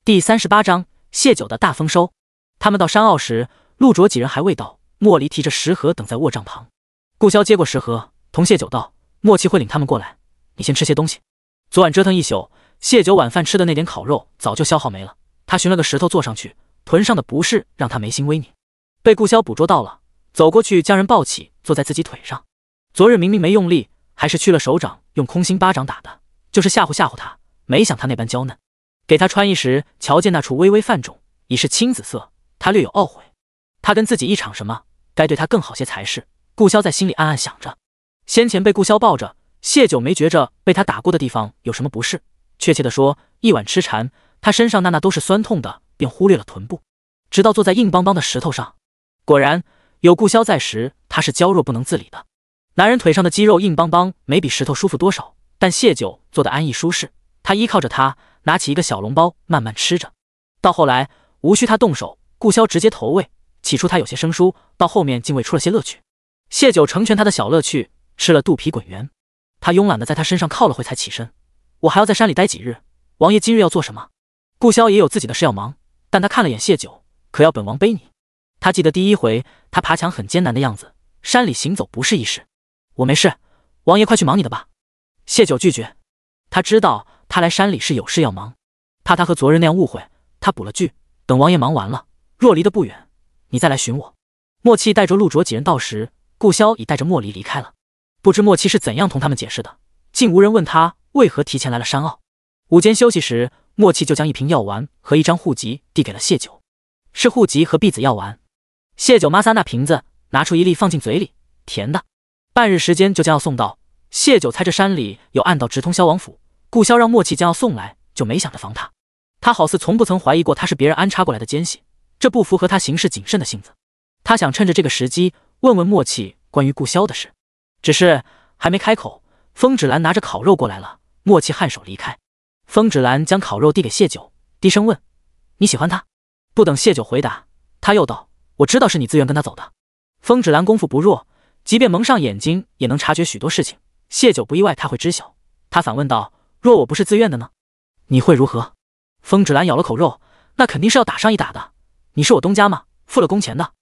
第38章谢九的大丰收。他们到山坳时，陆卓几人还未到，莫离提着食盒等在卧帐旁。顾潇接过食盒，同谢九道：“莫七会领他们过来，你先吃些东西。”昨晚折腾一宿，谢九晚饭吃的那点烤肉早就消耗没了。他寻了个石头坐上去，臀上的不适让他眉心微拧，被顾潇捕捉到了，走过去将人抱起，坐在自己腿上。昨日明明没用力，还是去了手掌，用空心巴掌打的，就是吓唬吓唬他。没想他那般娇嫩，给他穿衣时，瞧见那处微微泛肿，已是青紫色，他略有懊悔。他跟自己一场什么，该对他更好些才是。顾潇在心里暗暗想着。先前被顾潇抱着，谢九没觉着被他打过的地方有什么不适，确切的说，一晚吃馋，他身上那都是酸痛的，便忽略了臀部，直到坐在硬邦邦的石头上。果然，有顾潇在时，他是娇弱不能自理的。男人腿上的肌肉硬邦邦，没比石头舒服多少，但谢九坐得安逸舒适。他依靠着他，拿起一个小笼包，慢慢吃着。到后来，无需他动手，顾潇直接投喂。起初他有些生疏，到后面竟喂出了些乐趣。谢九成全他的小乐趣，吃了肚皮滚圆。他慵懒的在他身上靠了会才起身。我还要在山里待几日，王爷今日要做什么？顾潇也有自己的事要忙，但他看了眼谢九，可要本王背你？他记得第一回他爬墙很艰难的样子，山里行走不是易事。我没事，王爷快去忙你的吧。谢九拒绝，他知道他来山里是有事要忙，怕他和昨日那样误会，他补了句：等王爷忙完了，若离得不远，你再来寻我。莫七带着陆卓几人到时，顾潇已带着莫离离开了。不知莫七是怎样同他们解释的，竟无人问他为何提前来了山坳。午间休息时，莫七就将一瓶药丸和一张户籍递给了谢九，是户籍和婢子药丸。谢九抹撒那瓶子，拿出一粒放进嘴里，甜的。半日时间就将要送到，谢九猜这山里有暗道直通萧王府，顾潇让莫七将要送来，就没想着防他。他好似从不曾怀疑过他是别人安插过来的奸细，这不符合他行事谨慎的性子。他想趁着这个时机问问莫七关于顾潇的事，只是还没开口，风止兰拿着烤肉过来了，莫七颔首离开。风止兰将烤肉递给谢九，低声问：你喜欢他？不等谢九回答，他又道：我知道是你自愿跟他走的。风止兰功夫不弱，即便蒙上眼睛也能察觉许多事情，谢九不意外他会知晓。他反问道：若我不是自愿的呢？你会如何？风止兰咬了口肉，那肯定是要打上一打的。你是我东家吗？付了工钱的。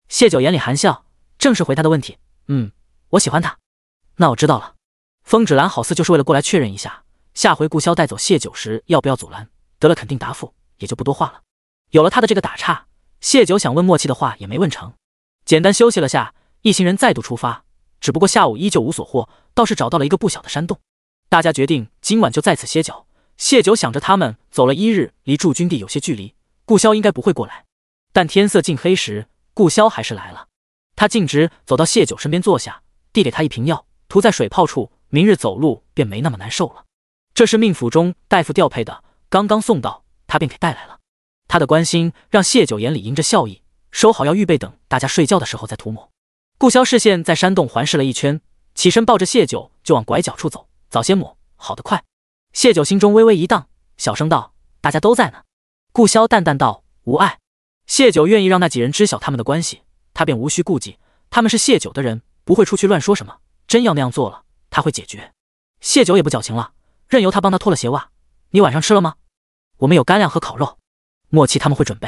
谢九眼里含笑，正是回他的问题。我喜欢他。那我知道了。风止兰好似就是为了过来确认一下，下回顾潇带走谢九时要不要阻拦，得了肯定答复，也就不多话了。有了他的这个打岔，谢九想问莫七的话也没问成。简单休息了下，一行人再度出发，只不过下午依旧无所获，倒是找到了一个不小的山洞。大家决定今晚就在此歇脚，谢九想着他们走了1日，离驻军地有些距离，顾潇应该不会过来。但天色近黑时，顾潇还是来了。他径直走到谢九身边坐下，递给他一瓶药，涂在水泡处，明日走路便没那么难受了。这是命府中大夫调配的，刚刚送到，他便给带来了。他的关心让谢九眼里迎着笑意，收好药预备等大家睡觉的时候再涂抹。顾潇视线在山洞环视了一圈，起身抱着谢九就往拐角处走，早些抹，好得快。谢九心中微微一荡，小声道：“大家都在呢。”顾潇淡淡道：“无碍。”谢九愿意让那几人知晓他们的关系，他便无需顾忌，他们是谢九的人，不会出去乱说什么，真要那样做了，他会解决。谢九也不矫情了，任由他帮他脱了鞋袜。你晚上吃了吗？我们有干粮和烤肉，默契他们会准备。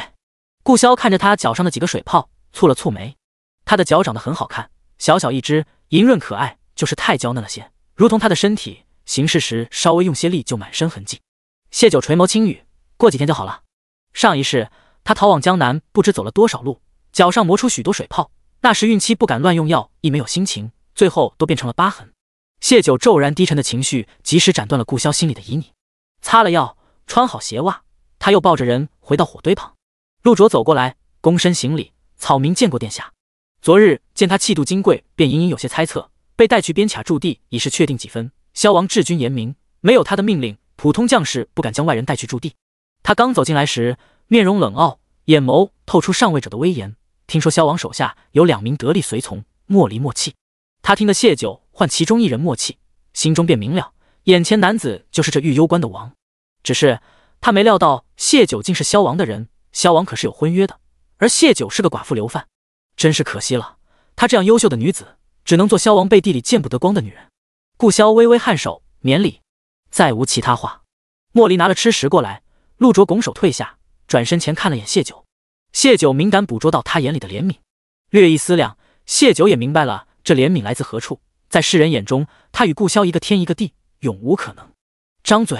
顾潇看着他脚上的几个水泡，蹙了蹙眉。他的脚长得很好看，小小一只，莹润可爱，就是太娇嫩了些，如同他的身体，行事时稍微用些力就满身痕迹。谢九垂眸轻语：“过几天就好了。”上一世他逃往江南，不知走了多少路，脚上磨出许多水泡，那时孕期不敢乱用药，亦没有心情，最后都变成了疤痕。谢九骤然低沉的情绪及时斩断了顾潇心里的旖旎。擦了药，穿好鞋袜，他又抱着人回到火堆旁。陆卓走过来，躬身行礼：“草民见过殿下。”昨日见他气度金贵，便隐隐有些猜测，被带去边卡驻地已是确定几分。萧王治军严明，没有他的命令，普通将士不敢将外人带去驻地。他刚走进来时，面容冷傲，眼眸透出上位者的威严。听说萧王手下有2名得力随从，莫离莫弃。他听得谢九唤其中一人默契，心中便明了，眼前男子就是这御幽关的王。只是他没料到谢九竟是萧王的人，萧王可是有婚约的，而谢九是个寡妇流犯，真是可惜了。她这样优秀的女子，只能做萧王背地里见不得光的女人。顾潇微微颔首，免礼。再无其他话。莫离拿了吃食过来，陆卓拱手退下，转身前看了眼谢九。谢九敏感捕捉到他眼里的怜悯，略一思量，谢九也明白了这怜悯来自何处。在世人眼中，他与顾潇一个天一个地，永无可能。张嘴。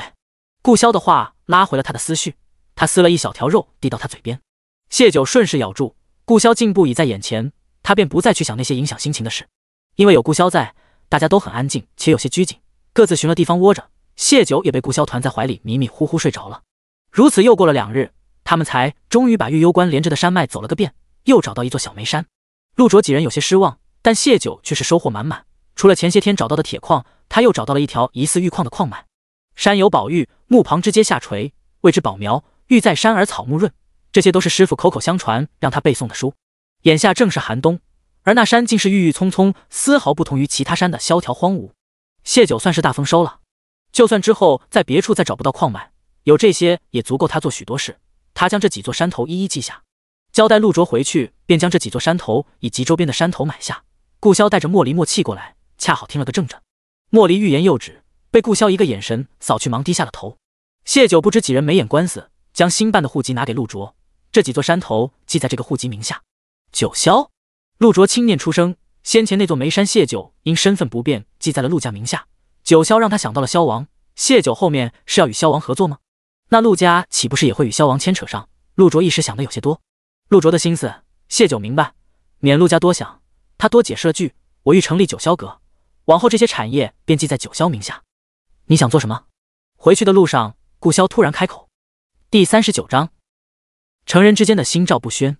顾潇的话拉回了他的思绪，他撕了一小条肉递到他嘴边，谢九顺势咬住。顾潇进步已在眼前，他便不再去想那些影响心情的事，因为有顾潇在，大家都很安静且有些拘谨，各自寻了地方窝着。谢九也被顾潇团在怀里，迷迷糊糊睡着了。如此又过了2日，他们才终于把玉幽关连着的山脉走了个遍，又找到一座小煤山。陆卓几人有些失望，但谢九却是收获满满。除了前些天找到的铁矿，他又找到了一条疑似玉矿的矿脉。山有宝玉，木旁之阶下垂，谓之宝苗。玉在山而草木润，这些都是师傅口口相传让他背诵的书。眼下正是寒冬，而那山竟是郁郁葱葱，丝毫不同于其他山的萧条荒芜。谢九算是大丰收了，就算之后在别处再找不到矿脉，有这些也足够他做许多事。他将这几座山头一一记下，交代陆卓回去，便将这几座山头以及周边的山头买下。顾潇带着莫离默契过来，恰好听了个正着。莫离欲言又止，被顾潇一个眼神扫去，忙低下了头。谢九不知几人没眼官司，将新办的户籍拿给陆卓，这几座山头记在这个户籍名下。九霄，陆卓轻念出声，先前那座煤山谢九因身份不便记在了陆家名下，九霄让他想到了萧王。谢九后面是要与萧王合作吗？那陆家岂不是也会与萧王牵扯上？陆卓一时想的有些多。陆卓的心思谢九明白，免陆家多想，他多解释了句：我欲成立九霄阁，往后这些产业便记在九霄名下。你想做什么？回去的路上，顾潇突然开口。第39章，成人之间的心照不宣。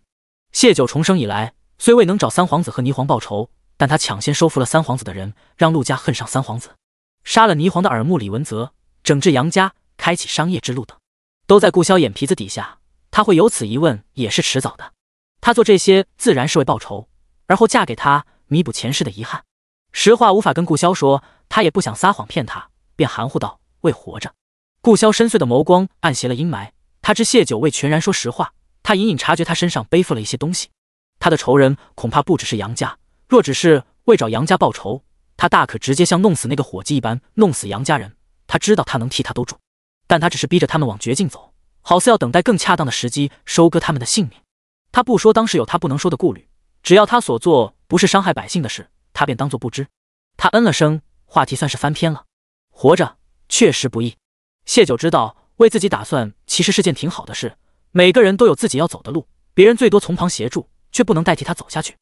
谢九重生以来，虽未能找三皇子和霓凰报仇，但他抢先收服了三皇子的人，让陆家恨上三皇子，杀了霓凰的耳目李文泽，整治杨家，开启商业之路等，都在顾潇眼皮子底下。他会有此疑问，也是迟早的。他做这些自然是为报仇，而后嫁给他，弥补前世的遗憾。实话无法跟顾潇说，他也不想撒谎骗他，便含糊道：为活着。顾潇深邃的眸光暗携了阴霾，他知谢九未全然说实话，他隐隐察觉他身上背负了一些东西。他的仇人恐怕不只是杨家，若只是为找杨家报仇，他大可直接像弄死那个伙计一般弄死杨家人。他知道他能替他兜住，但他只是逼着他们往绝境走，好似要等待更恰当的时机收割他们的性命。他不说当时有他不能说的顾虑，只要他所做不是伤害百姓的事，他便当作不知。他嗯了声，话题算是翻篇了。活着确实不易。谢九知道为自己打算其实是件挺好的事，每个人都有自己要走的路，别人最多从旁协助，却不能代替他走下去。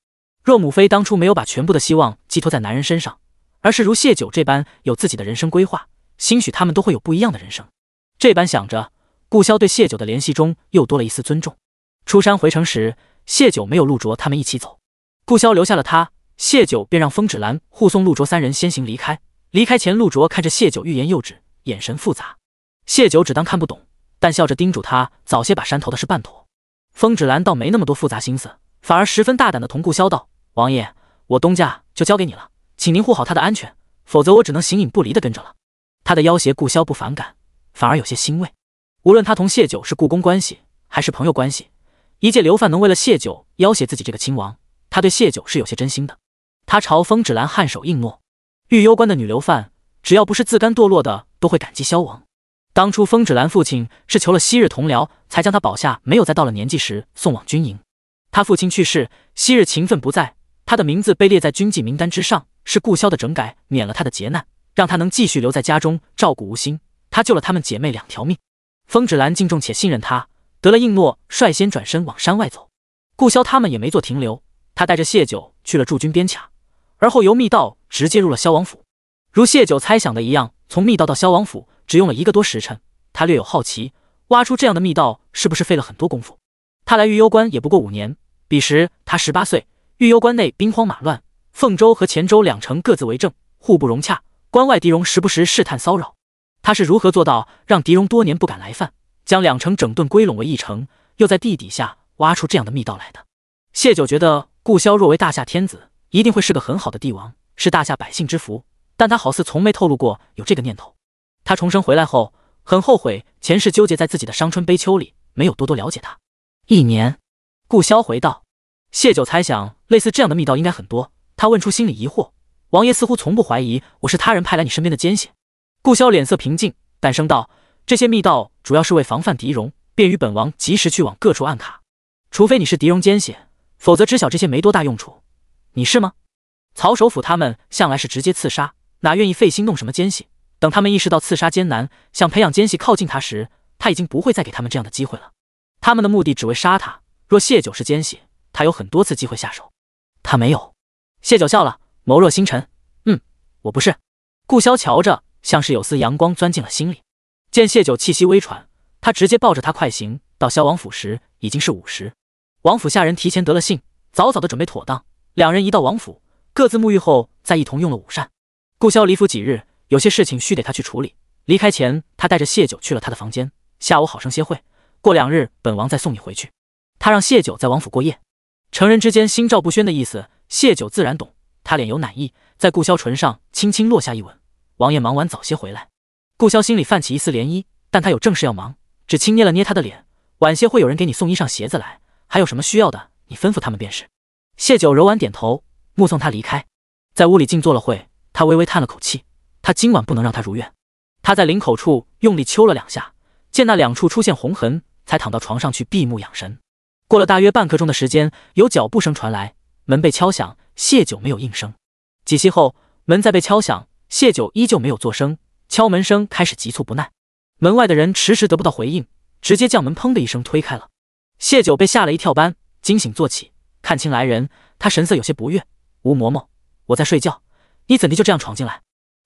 若母妃当初没有把全部的希望寄托在男人身上，而是如谢九这般有自己的人生规划，兴许他们都会有不一样的人生。这般想着，顾潇对谢九的联系中又多了一丝尊重。出山回城时，谢九没有陆卓他们一起走，顾潇留下了他，谢九便让风芷兰护送陆卓三人先行离开。离开前，陆卓看着谢九欲言又止，眼神复杂。谢九只当看不懂，但笑着叮嘱他早些把山投的事办妥。风芷兰倒没那么多复杂心思，反而十分大胆地同顾潇道：“王爷，我东家就交给你了，请您护好他的安全，否则我只能形影不离地跟着了。”他的要挟顾潇不反感，反而有些欣慰。无论他同谢九是雇工关系还是朋友关系，一介流贩能为了谢九要挟自己这个亲王，他对谢九是有些真心的。他朝风芷兰颔首应诺。玉攸关的女流贩，只要不是自甘堕落的，都会感激萧王。当初风芷兰父亲是求了昔日同僚，才将他保下，没有在到了年纪时送往军营。他父亲去世，昔日情分不在，他的名字被列在军纪名单之上，是顾潇的整改免了他的劫难，让他能继续留在家中照顾吴心。他救了他们姐妹2条命。风芷兰敬重且信任他，得了应诺，率先转身往山外走。顾潇他们也没做停留，他带着谢九去了驻军边卡，而后由密道直接入了萧王府。如谢九猜想的一样，从密道到萧王府只用了1个多时辰。他略有好奇，挖出这样的密道是不是费了很多功夫？他来玉攸关也不过5年，彼时他18岁，玉攸关内兵荒马乱，凤州和黔州2城各自为政，互不融洽，关外狄戎时不时试探骚扰。他是如何做到让狄戎多年不敢来犯，将2城整顿归拢为一城，又在地底下挖出这样的密道来的？谢九觉得顾潇若为大夏天子，一定会是个很好的帝王，是大夏百姓之福，但他好似从没透露过有这个念头。他重生回来后，很后悔前世纠结在自己的伤春悲秋里，没有多多了解他。1年，顾潇回道。谢九猜想类似这样的密道应该很多，他问出心里疑惑：王爷似乎从不怀疑我是他人派来你身边的奸细。顾潇脸色平静，淡声道：这些密道主要是为防范狄戎，便于本王及时去往各处暗卡。除非你是狄戎奸细，否则知晓这些没多大用处。你是吗？曹首府他们向来是直接刺杀，哪愿意费心弄什么奸细？等他们意识到刺杀艰难，想培养奸细靠近他时，他已经不会再给他们这样的机会了。他们的目的只为杀他，若谢九是奸细，他有很多次机会下手。他没有。谢九笑了，眸若星辰。我不是。顾潇瞧着，像是有丝阳光钻进了心里。见谢九气息微喘，他直接抱着他快行。到萧王府时已经是午时，王府下人提前得了信，早早的准备妥当。2人一到王府，各自沐浴后，再一同用了午膳。顾潇离府几日，有些事情须得他去处理。离开前，他带着谢九去了他的房间，下午好生歇会，过2日本王再送你回去。他让谢九在王府过夜。成人之间心照不宣的意思，谢九自然懂。他脸有奶意，在顾潇唇上轻轻落下一吻。王爷忙完早些回来。顾潇心里泛起一丝涟漪，但他有正事要忙，只轻捏了捏他的脸。晚些会有人给你送衣裳鞋子来，还有什么需要的，你吩咐他们便是。谢九柔婉点头，目送他离开。在屋里静坐了会，他微微叹了口气，他今晚不能让他如愿。他在领口处用力揪了2下，见那2处出现红痕，才躺到床上去闭目养神。过了大约半刻钟的时间，有脚步声传来，门被敲响，谢九没有应声。几息后，门再被敲响，谢九依旧没有作声，敲门声开始急促不耐。门外的人迟迟得不到回应，直接将门砰的一声推开了。谢九被吓了一跳般惊醒坐起，看清来人，他神色有些不悦：吴嬷嬷，我在睡觉，你怎地就这样闯进来？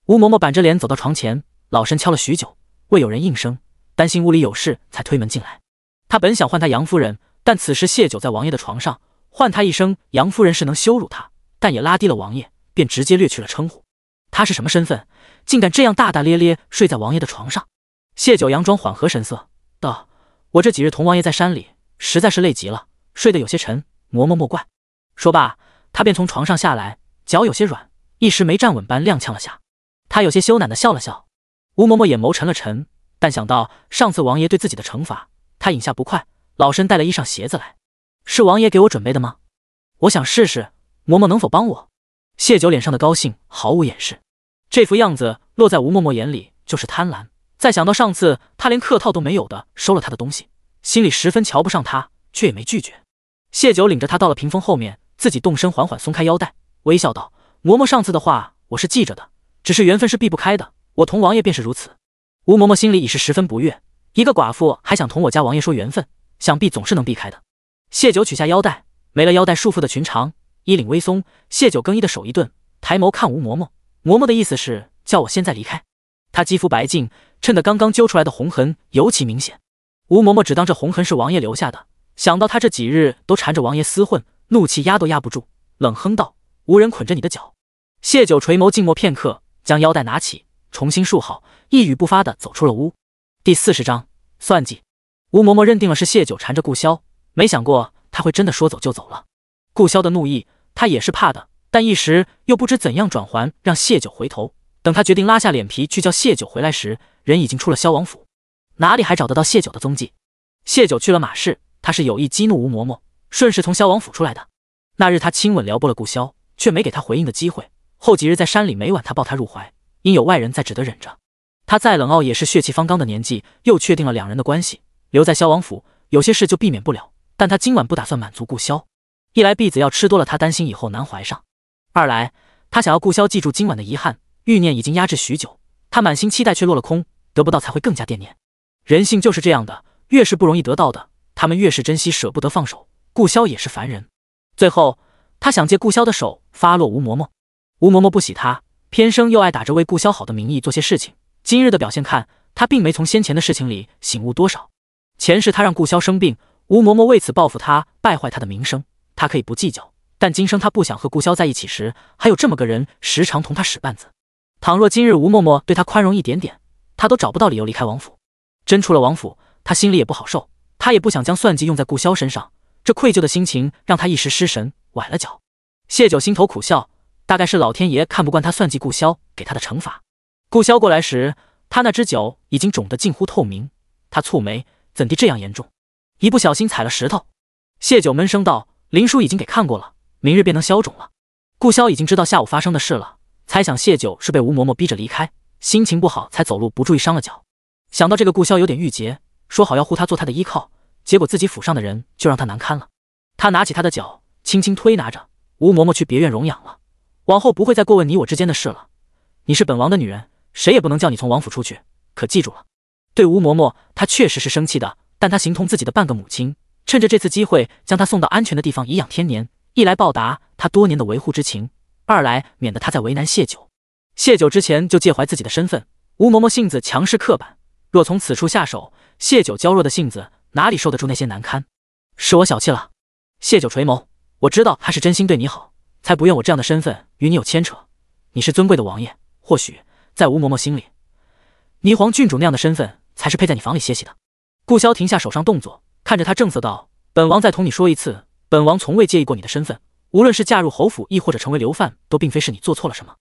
吴嬷嬷板着脸走到床前，老身敲了许久，未有人应声，担心屋里有事，才推门进来。他本想唤他杨夫人，但此时谢九在王爷的床上，唤他一声杨夫人是能羞辱他，但也拉低了王爷，便直接略去了称呼。他是什么身份，竟敢这样大大咧咧睡在王爷的床上？谢九佯装缓和神色道：我这几日同王爷在山里，实在是累极了，睡得有些沉，嬷嬷莫怪。说罢，他便从床上下来，脚有些软，一时没站稳般踉跄了下。他有些羞赧地笑了笑。吴嬷嬷眼眸沉了沉，但想到上次王爷对自己的惩罚，他饮下不快，老身带了衣裳鞋子来，是王爷给我准备的吗？我想试试，嬷嬷能否帮我？谢九脸上的高兴毫无掩饰，这副样子落在吴嬷嬷眼里就是贪婪。再想到上次他连客套都没有的收了他的东西，心里十分瞧不上他，却也没拒绝。谢九领着他到了屏风后面，自己动身缓缓松开腰带，微笑道：嬷嬷上次的话我是记着的，只是缘分是避不开的，我同王爷便是如此。吴嬷嬷心里已是十分不悦，一个寡妇还想同我家王爷说缘分，想必总是能避开的。谢九取下腰带，没了腰带束缚的裙长，衣领微松，谢九更衣的手一顿，抬眸看吴嬷嬷，嬷嬷的意思是叫我现在离开。他肌肤白净，衬得刚刚揪出来的红痕尤其明显。吴嬷嬷只当这红痕是王爷留下的，想到他这几日都缠着王爷厮混，怒气压都压不住，冷哼道：“无人捆着你的脚。”谢九垂眸静默片刻，将腰带拿起，重新束好，一语不发地走出了屋。第40章算计。吴嬷嬷认定了是谢九缠着顾潇，没想过他会真的说走就走了。顾潇的怒意，他也是怕的，但一时又不知怎样转还，让谢九回头。等他决定拉下脸皮去叫谢九回来时，人已经出了萧王府，哪里还找得到谢九的踪迹？谢九去了马氏，他是有意激怒吴嬷嬷，顺势从萧王府出来的。那日他亲吻撩拨了顾潇，却没给他回应的机会。后几日在山里，每晚他抱她入怀，因有外人在，只得忍着。他再冷傲也是血气方刚的年纪，又确定了两人的关系，留在萧王府，有些事就避免不了。但他今晚不打算满足顾潇，一来婢子要吃多了，他担心以后难怀上；二来他想要顾潇记住今晚的遗憾，欲念已经压制许久，他满心期待却落了空，得不到才会更加惦念。人性就是这样的，越是不容易得到的，他们越是珍惜，舍不得放手。顾潇也是凡人，最后他想借顾潇的手发落吴嬷嬷。吴嬷嬷不喜他，偏生又爱打着为顾潇好的名义做些事情。今日的表现看，他并没从先前的事情里醒悟多少。前世他让顾潇生病，吴嬷嬷为此报复他，败坏他的名声，他可以不计较。但今生他不想和顾潇在一起时，还有这么个人时常同他使绊子。倘若今日吴嬷嬷对他宽容一点点，他都找不到理由离开王府。真出了王府，他心里也不好受，他也不想将算计用在顾潇身上。这愧疚的心情让他一时失神，崴了脚。谢九心头苦笑，大概是老天爷看不惯他算计顾潇，给他的惩罚。顾潇过来时，他那只脚已经肿得近乎透明，他蹙眉，怎地这样严重？一不小心踩了石头。谢九闷声道：“林叔已经给看过了，明日便能消肿了。”顾潇已经知道下午发生的事了，猜想谢九是被吴嬷嬷逼着离开，心情不好才走路不注意伤了脚。想到这个，顾潇有点郁结，说好要护他做他的依靠，结果自己府上的人就让他难堪了。他拿起他的脚，轻轻推拿着：“吴嬷嬷去别院容养了，往后不会再过问你我之间的事了。你是本王的女人，谁也不能叫你从王府出去，可记住了。”对吴嬷嬷，他确实是生气的，但他形同自己的半个母亲，趁着这次机会将他送到安全的地方颐养天年，一来报答他多年的维护之情，二来免得他再为难谢九。谢九之前就介怀自己的身份，吴嬷嬷性子强势刻板，若从此处下手，谢九娇弱的性子哪里受得住那些难堪？是我小气了。谢九垂眸，我知道他是真心对你好，才不愿我这样的身份与你有牵扯。你是尊贵的王爷，或许在吴嬷嬷心里，霓凰郡主那样的身份才是配在你房里歇息的。顾潇停下手上动作，看着他正色道：“本王再同你说一次，本王从未介意过你的身份，无论是嫁入侯府，亦或者成为流犯，都并非是你做错了什么。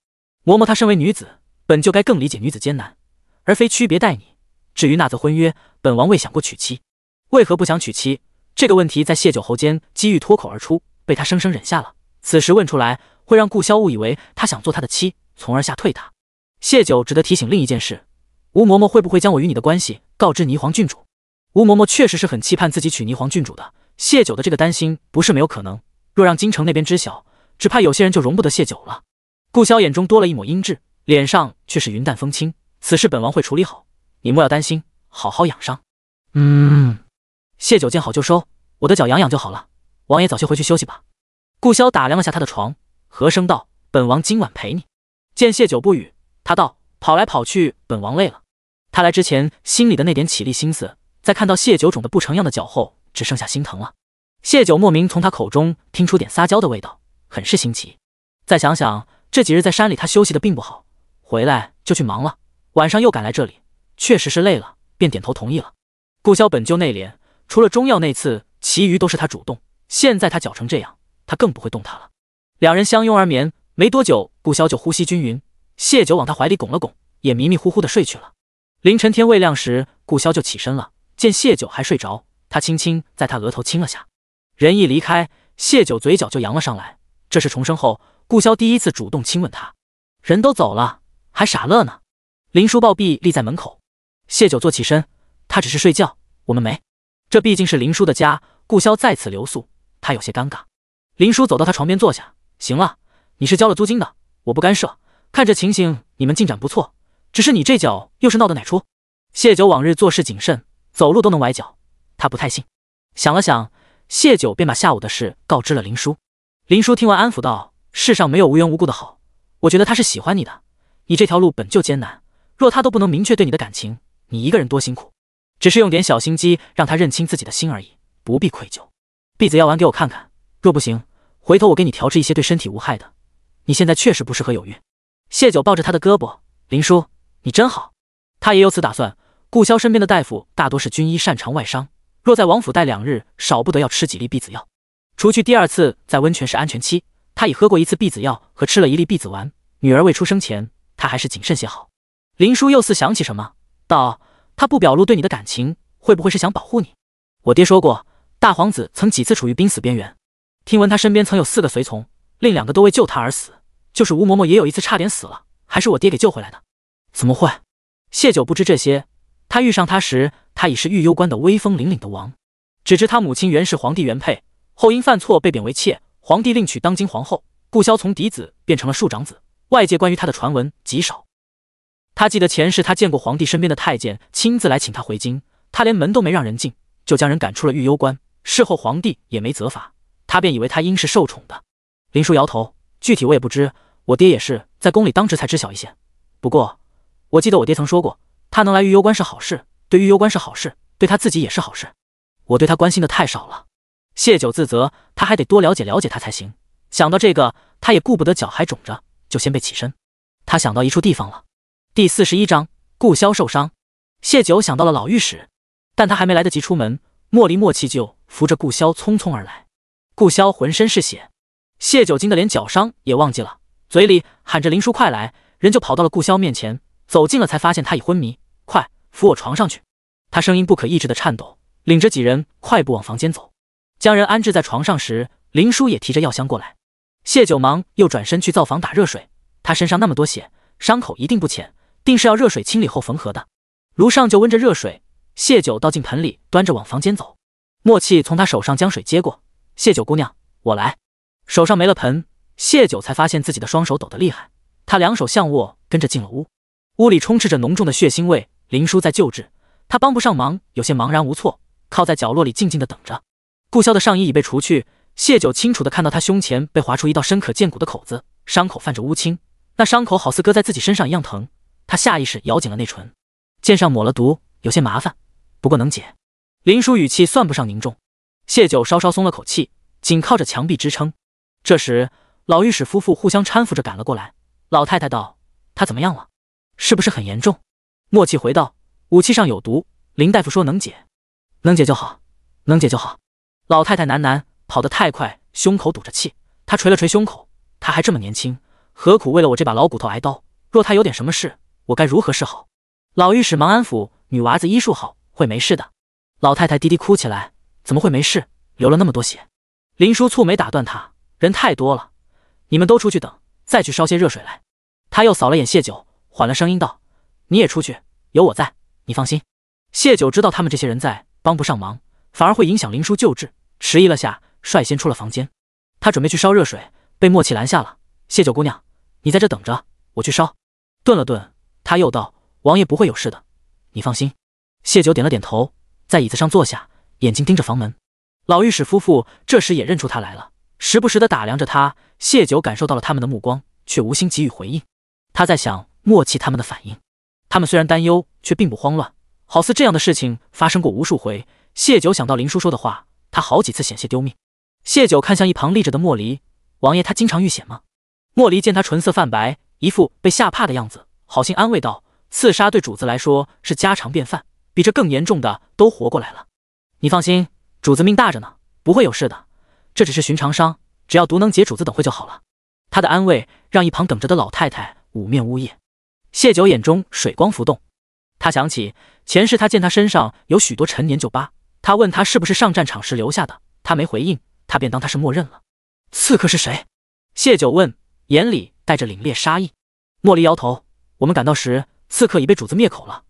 嬷嬷她身为女子，本就该更理解女子艰难，而非区别待你。至于那则婚约，本王未想过娶妻。为何不想娶妻？”这个问题在谢九喉间机遇脱口而出，被他生生忍下了。此时问出来，会让顾潇误以为他想做他的妻，从而吓退他。谢九只得提醒另一件事：吴嬷嬷会不会将我与你的关系告知霓凰郡主？吴嬷嬷确实是很期盼自己娶霓凰郡主的，谢九的这个担心不是没有可能。若让京城那边知晓，只怕有些人就容不得谢九了。顾潇眼中多了一抹阴鸷，脸上却是云淡风轻。此事本王会处理好，你莫要担心，好好养伤。谢九见好就收，我的脚养养就好了，王爷早些回去休息吧。顾潇打量了下他的床，和声道：“本王今晚陪你。”见谢九不语，他道：“跑来跑去，本王累了。”他来之前心里的那点起立心思，在看到谢九肿得不成样的脚后，只剩下心疼了。谢九莫名从他口中听出点撒娇的味道，很是新奇。再想想这几日在山里他休息的并不好，回来就去忙了，晚上又赶来这里，确实是累了，便点头同意了。顾潇本就内敛，除了中药那次，其余都是他主动。现在他搅成这样，他更不会动他了。两人相拥而眠，没多久，顾潇就呼吸均匀，谢九往他怀里拱了拱，也迷迷糊糊的睡去了。凌晨天未亮时，顾潇就起身了，见谢九还睡着，他轻轻在他额头亲了下。人一离开，谢九嘴角就扬了上来。这是重生后顾潇第一次主动亲吻他。人都走了，还傻乐呢。林叔抱臂立在门口，谢九坐起身，他只是睡觉，我们没。这毕竟是林叔的家，顾潇在此留宿，他有些尴尬。林叔走到他床边坐下，行了，你是交了租金的，我不干涉。看这情形，你们进展不错，只是你这脚又是闹得哪出？谢九往日做事谨慎，走路都能崴脚，他不太信。想了想，谢九便把下午的事告知了林叔。林叔听完安抚道：“世上没有无缘无故的好，我觉得他是喜欢你的。你这条路本就艰难，若他都不能明确对你的感情，你一个人多辛苦，只是用点小心机让他认清自己的心而已，不必愧疚。避子药丸给我看看，若不行，回头我给你调制一些对身体无害的。你现在确实不适合有孕。谢九抱着他的胳膊，林叔，你真好。他也有此打算。顾潇身边的大夫大多是军医，擅长外伤，若在王府待2日，少不得要吃几粒避子药。除去第2次在温泉是安全期，他已喝过1次避子药和吃了1粒避子丸。女儿未出生前，他还是谨慎些好。林叔又似想起什么，道：他不表露对你的感情，会不会是想保护你？我爹说过，大皇子曾几次处于濒死边缘，听闻他身边曾有4个随从，另2个都为救他而死，就是吴嬷嬷也有1次差点死了，还是我爹给救回来的。怎么会？谢九不知这些，他遇上他时，他已是御幽关的威风凛凛的王，只知他母亲原是皇帝原配，后因犯错被贬为妾，皇帝另娶当今皇后。顾潇从嫡子变成了庶长子，外界关于他的传闻极少。他记得前世他见过皇帝身边的太监亲自来请他回京，他连门都没让人进，就将人赶出了御幽关。事后皇帝也没责罚，他便以为他应是受宠的。林叔摇头，具体我也不知，我爹也是在宫里当值才知晓一些。不过我记得我爹曾说过，他能来御幽关是好事，对御幽关是好事，对他自己也是好事。我对他关心的太少了。谢九自责，他还得多了解了解他才行。想到这个，他也顾不得脚还肿着，就先背起身。他想到一处地方了。第41章，顾潇受伤。谢九想到了老御史，但他还没来得及出门，莫离默契就扶着顾潇匆匆而来。顾潇浑身是血，谢九惊得连脚伤也忘记了，嘴里喊着林叔快来，人就跑到了顾潇面前，走近了才发现他已昏迷。快扶我床上去。他声音不可抑制的颤抖，领着几人快步往房间走。将人安置在床上时，林叔也提着药箱过来。谢九忙又转身去灶房打热水，他身上那么多血，伤口一定不浅，定是要热水清理后缝合的。炉上就温着热水，谢九倒进盆里，端着往房间走。默契从他手上将水接过，谢九姑娘，我来。手上没了盆，谢九才发现自己的双手抖得厉害，他2手相握，跟着进了屋。屋里充斥着浓重的血腥味，林叔在救治，他帮不上忙，有些茫然无措，靠在角落里静静地等着。顾潇的上衣已被除去，谢九清楚地看到他胸前被划出一道深可见骨的口子，伤口泛着乌青，那伤口好似割在自己身上一样疼。他下意识咬紧了内唇，剑上抹了毒，有些麻烦，不过能解。林叔语气算不上凝重。谢九稍稍松了口气，紧靠着墙壁支撑。这时老御史夫妇互相搀扶着赶了过来。老太太道：他怎么样了？是不是很严重？默契回道：武器上有毒，林大夫说能解，能解就好，能解就好。老太太喃喃，跑得太快，胸口堵着气。她捶了捶胸口，她还这么年轻，何苦为了我这把老骨头挨刀？若她有点什么事，我该如何是好？老御史忙安抚，女娃子医术好，会没事的。老太太低低哭起来，怎么会没事？流了那么多血。林叔蹙眉打断她，人太多了，你们都出去等，再去烧些热水来。他又扫了眼谢九，缓了声音道：你也出去，有我在，你放心。谢九知道他们这些人在，帮不上忙，反而会影响林叔救治，迟疑了下，率先出了房间。他准备去烧热水，被默契拦下了。谢九姑娘，你在这等着，我去烧。顿了顿，他又道：王爷不会有事的，你放心。谢九点了点头，在椅子上坐下，眼睛盯着房门。老御史夫妇这时也认出他来了，时不时地打量着他。谢九感受到了他们的目光，却无心给予回应。他在想默契他们的反应，他们虽然担忧，却并不慌乱，好似这样的事情发生过无数回。谢九想到林叔说的话，他好几次险些丢命。谢九看向一旁立着的莫离，王爷他经常遇险吗？莫离见他唇色泛白，一副被吓怕的样子，好心安慰道：刺杀对主子来说是家常便饭，比这更严重的都活过来了。你放心，主子命大着呢，不会有事的，这只是寻常伤，只要毒能解主子等会就好了。他的安慰让一旁等着的老太太捂面呜咽。谢九眼中水光浮动，他想起前世他见他身上有许多陈年旧疤，他问他是不是上战场时留下的，他没回应，他便当他是默认了。刺客是谁？谢九问，眼里带着凛冽杀意。莫离摇头，我们赶到时，刺客已被主子灭口了，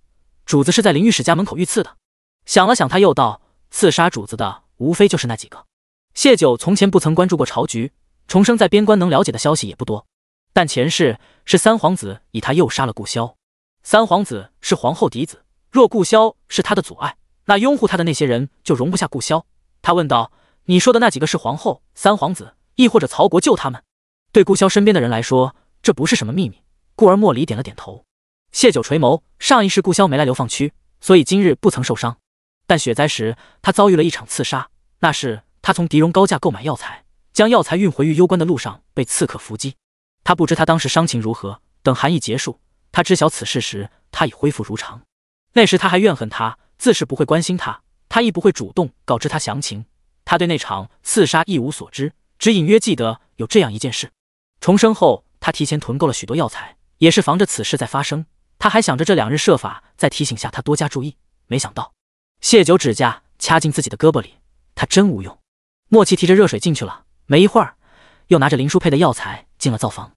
主子是在林御史家门口遇刺的。想了想，他又道：刺杀主子的无非就是那几个。谢九从前不曾关注过朝局，重生在边关能了解的消息也不多，但前世是三皇子以他诱杀了顾潇。三皇子是皇后嫡子，若顾潇是他的阻碍，那拥护他的那些人就容不下顾潇。他问道：你说的那几个是皇后、三皇子，亦或者曹国救他们？对顾潇身边的人来说，这不是什么秘密。故而莫离点了点头。谢九垂眸，上一世顾潇没来流放区，所以今日不曾受伤。但雪灾时，他遭遇了一场刺杀，那是他从狄戎高价购买药材，将药材运回玉攸关的路上被刺客伏击。他不知他当时伤情如何，等寒役结束，他知晓此事时，他已恢复如常。那时他还怨恨他，自是不会关心他，他亦不会主动告知他详情。他对那场刺杀一无所知，只隐约记得有这样一件事。重生后，他提前囤购了许多药材，也是防着此事再发生。他还想着这2日设法在提醒下他多加注意，没想到谢九指甲掐进自己的胳膊里，他真无用。默契提着热水进去了，没一会儿，又拿着林叔配的药材进了灶房。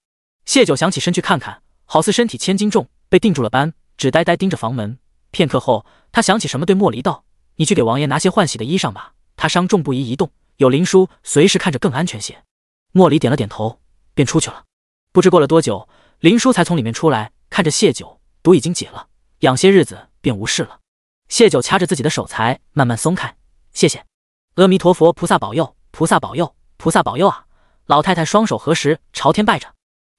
谢九想起身去看看，好似身体千斤重，被定住了般，只呆呆盯着房门。片刻后，他想起什么，对莫离道：“你去给王爷拿些换洗的衣裳吧，他伤重不宜移动，有林叔随时看着更安全些。”莫离点了点头，便出去了。不知过了多久，林叔才从里面出来，看着谢九，毒已经解了，养些日子便无事了。谢九掐着自己的手才慢慢松开，谢谢，阿弥陀佛，菩萨保佑，菩萨保佑，菩萨保佑啊！老太太双手合十，朝天拜着。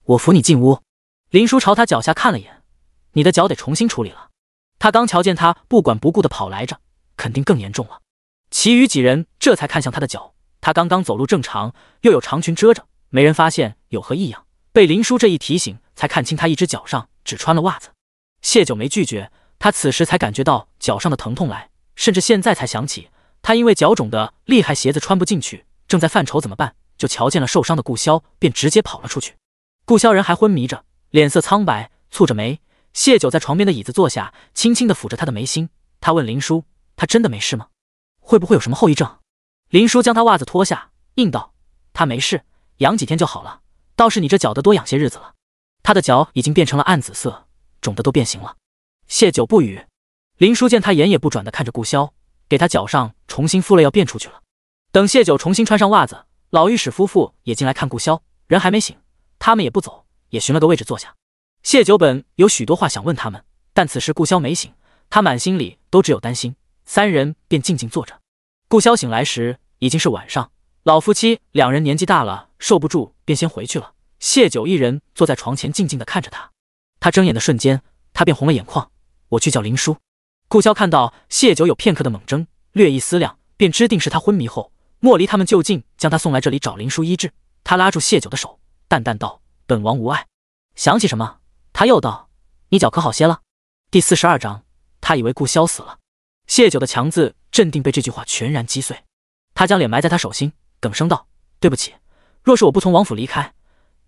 我扶你进屋。林叔朝他脚下看了眼，你的脚得重新处理了。他刚瞧见他不管不顾地跑来着，肯定更严重了。其余几人这才看向他的脚，他刚刚走路正常，又有长裙遮着，没人发现有何异样。被林叔这一提醒，才看清他一只脚上只穿了袜子。谢九没拒绝，他此时才感觉到脚上的疼痛来，甚至现在才想起，他因为脚肿的厉害，鞋子穿不进去，正在犯愁怎么办，就瞧见了受伤的顾潇，便直接跑了出去。顾潇人还昏迷着，脸色苍白，蹙着眉。谢九在床边的椅子坐下，轻轻地抚着他的眉心。他问林叔：“他真的没事吗？会不会有什么后遗症？”林叔将他袜子脱下，应道：“他没事，养几天就好了。倒是你这脚得多养些日子了。”他的脚已经变成了暗紫色，肿得都变形了。谢九不语。林叔见他眼也不转地看着顾潇，给他脚上重新敷了药，便出去了。等谢九重新穿上袜子，老御史夫妇也进来看顾潇，人还没醒，他们也不走，也寻了个位置坐下。谢九本有许多话想问他们，但此时顾潇没醒，他满心里都只有担心。3人便静静坐着。顾潇醒来时已经是晚上，老夫妻2人年纪大了，受不住便先回去了。谢九一人坐在床前静静地看着他。他睁眼的瞬间，他便红了眼眶。我去叫林叔。顾潇看到谢九有片刻的猛怔，略一思量，便知定是他昏迷后，莫离他们就近将他送来这里找林叔医治。他拉住谢九的手，淡淡道：“本王无碍。”想起什么，他又道：“你脚可好些了？”第42章，他以为顾潇死了。谢九的强自镇定被这句话全然击碎，他将脸埋在他手心，哽声道：“对不起，若是我不从王府离开，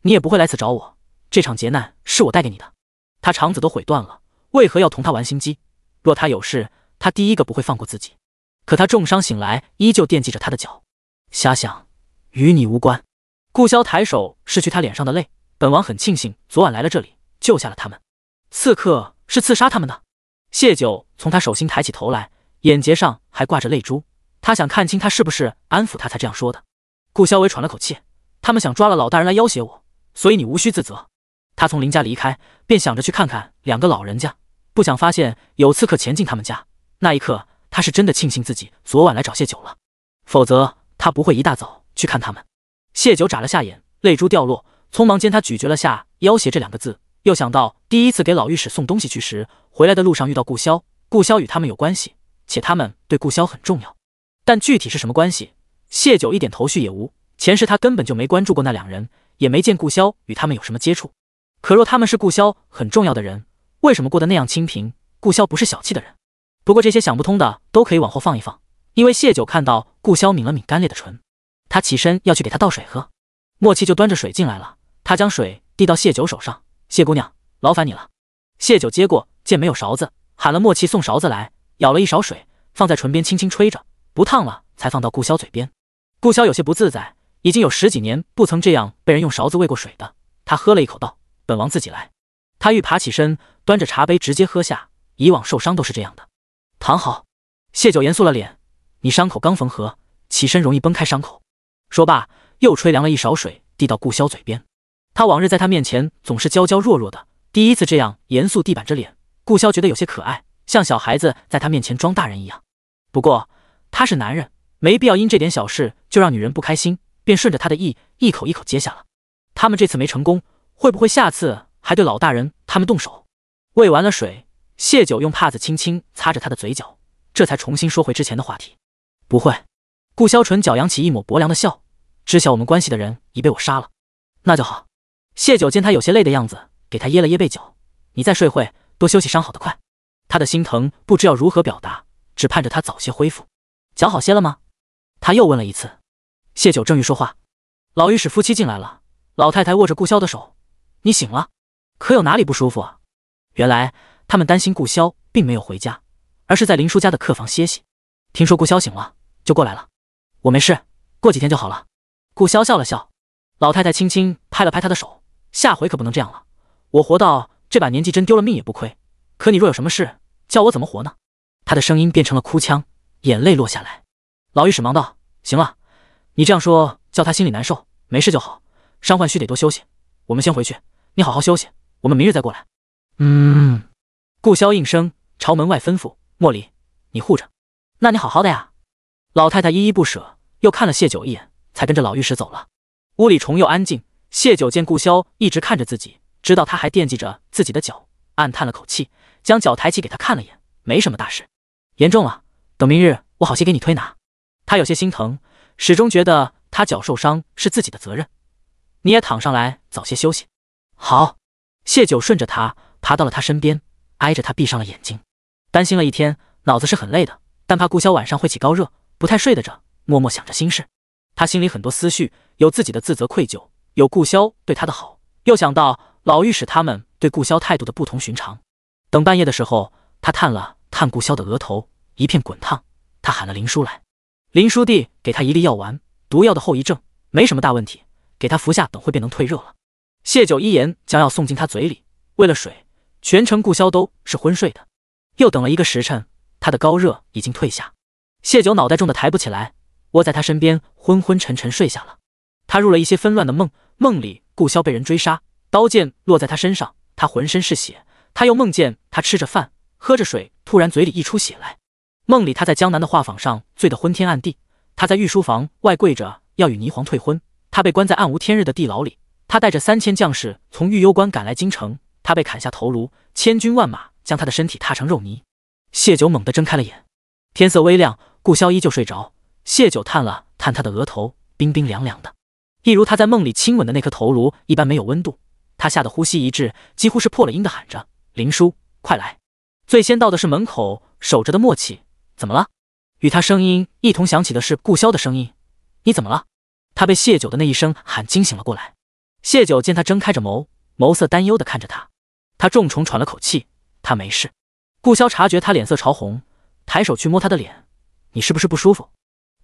你也不会来此找我。这场劫难是我带给你的。”他肠子都悔断了，为何要同他玩心机？若他有事，他第一个不会放过自己。可他重伤醒来，依旧惦记着他的脚。瞎想，与你无关。顾潇抬手拭去他脸上的泪，本王很庆幸昨晚来了这里，救下了他们。刺客是刺杀他们的。谢九从他手心抬起头来，眼睫上还挂着泪珠。他想看清他是不是安抚他才这样说的。顾潇微喘了口气，他们想抓了老大人来要挟我，所以你无需自责。他从林家离开，便想着去看看2个老人家，不想发现有刺客潜进他们家。那一刻，他是真的庆幸自己昨晚来找谢九了，否则他不会一大早去看他们。谢九眨了下眼，泪珠掉落，匆忙间他咀嚼了下要挟这2个字，又想到第一次给老御史送东西去时，回来的路上遇到顾潇，顾潇与他们有关系，且他们对顾潇很重要，但具体是什么关系，谢九一点头绪也无。前世他根本就没关注过那2人，也没见顾潇与他们有什么接触。可若他们是顾潇很重要的人，为什么过得那样清贫？顾潇不是小气的人。不过这些想不通的都可以往后放一放，因为谢九看到顾潇抿了抿干裂的唇，他起身要去给他倒水喝，默契就端着水进来了。他将水递到谢九手上：“谢姑娘，劳烦你了。”谢九接过，见没有勺子，喊了默契送勺子来，舀了一勺水放在唇边轻轻吹着，不烫了才放到顾潇嘴边。顾潇有些不自在，已经有10几年不曾这样被人用勺子喂过水的。他喝了一口道：“本王自己来。”他欲爬起身，端着茶杯直接喝下，以往受伤都是这样的。躺好。谢九严肃了脸：“你伤口刚缝合，起身容易崩开伤口。”说罢，又吹凉了一勺水递到顾潇嘴边。他往日在他面前总是娇娇弱弱的，第一次这样严肃地板着脸，顾潇觉得有些可爱，像小孩子在他面前装大人一样。不过他是男人，没必要因这点小事就让女人不开心，便顺着他的意，一口一口接下了。他们这次没成功，会不会下次还对老大人他们动手？喂完了水，谢九用帕子轻轻擦着他的嘴角，这才重新说回之前的话题。不会。顾萧唇角扬起一抹薄凉的笑，知晓我们关系的人已被我杀了。那就好。谢九见他有些累的样子，给他掖了掖背角，你再睡会，多休息伤好得快。他的心疼不知要如何表达，只盼着他早些恢复。脚好些了吗？他又问了一次。谢九正欲说话，老御史夫妻进来了，老太太握着顾萧的手，你醒了？可有哪里不舒服啊？原来他们担心顾萧并没有回家，而是在林叔家的客房歇息。听说顾萧醒了，就过来了。我没事，过几天就好了。顾萧笑了笑，老太太轻轻拍了拍他的手，下回可不能这样了。我活到这把年纪，真丢了命也不亏。可你若有什么事，叫我怎么活呢？他的声音变成了哭腔，眼泪落下来。老御史忙道：行了，你这样说叫他心里难受，没事就好，伤患须得多休息。我们先回去，你好好休息，我们明日再过来。顾萧应声，朝门外吩咐：莫离，你护着。那你好好的呀。老太太依依不舍，又看了谢九一眼，才跟着老御史走了。屋里重又安静。谢九见顾萧一直看着自己，知道他还惦记着自己的脚，暗叹了口气，将脚抬起给他看了眼，没什么大事。严重了，等明日我好些给你推拿。他有些心疼，始终觉得他脚受伤是自己的责任。你也躺上来，早些休息。好。谢九顺着他爬到了他身边，挨着他闭上了眼睛。担心了一天，脑子是很累的，但怕顾萧晚上会起高热，不太睡得着，默默想着心事。他心里很多思绪，有自己的自责愧疚，有顾萧对他的好，又想到老御史他们对顾萧态度的不同寻常。等半夜的时候，他探了探顾萧的额头，一片滚烫。他喊了林叔来，林叔弟给他一粒药丸，毒药的后遗症没什么大问题，给他服下，等会便能退热了。谢九一言将药送进他嘴里，喂了水，全程顾萧都是昏睡的。又等了一个时辰，他的高热已经退下。谢九脑袋重的抬不起来，窝在他身边昏昏沉沉睡下了。他入了一些纷乱的梦，梦里顾萧被人追杀，刀剑落在他身上，他浑身是血。他又梦见他吃着饭喝着水，突然嘴里溢出血来。梦里他在江南的画舫上醉得昏天暗地，他在御书房外跪着要与霓凰退婚，他被关在暗无天日的地牢里，他带着3000将士从御幽关赶来京城，他被砍下头颅，千军万马将他的身体踏成肉泥。谢九猛地睁开了眼，天色微亮，顾萧依旧睡着。谢九探了探他的额头，冰冰凉凉的，一如他在梦里亲吻的那颗头颅一般没有温度。他吓得呼吸一滞，几乎是破了音的喊着：林叔，快来！最先到的是门口守着的默契，怎么了？与他声音一同响起的是顾萧的声音，你怎么了？他被谢九的那一声喊惊醒了过来。谢九见他睁开着眸，眸色担忧地看着他，他重重喘了口气，他没事。顾萧察觉他脸色潮红，抬手去摸他的脸，你是不是不舒服？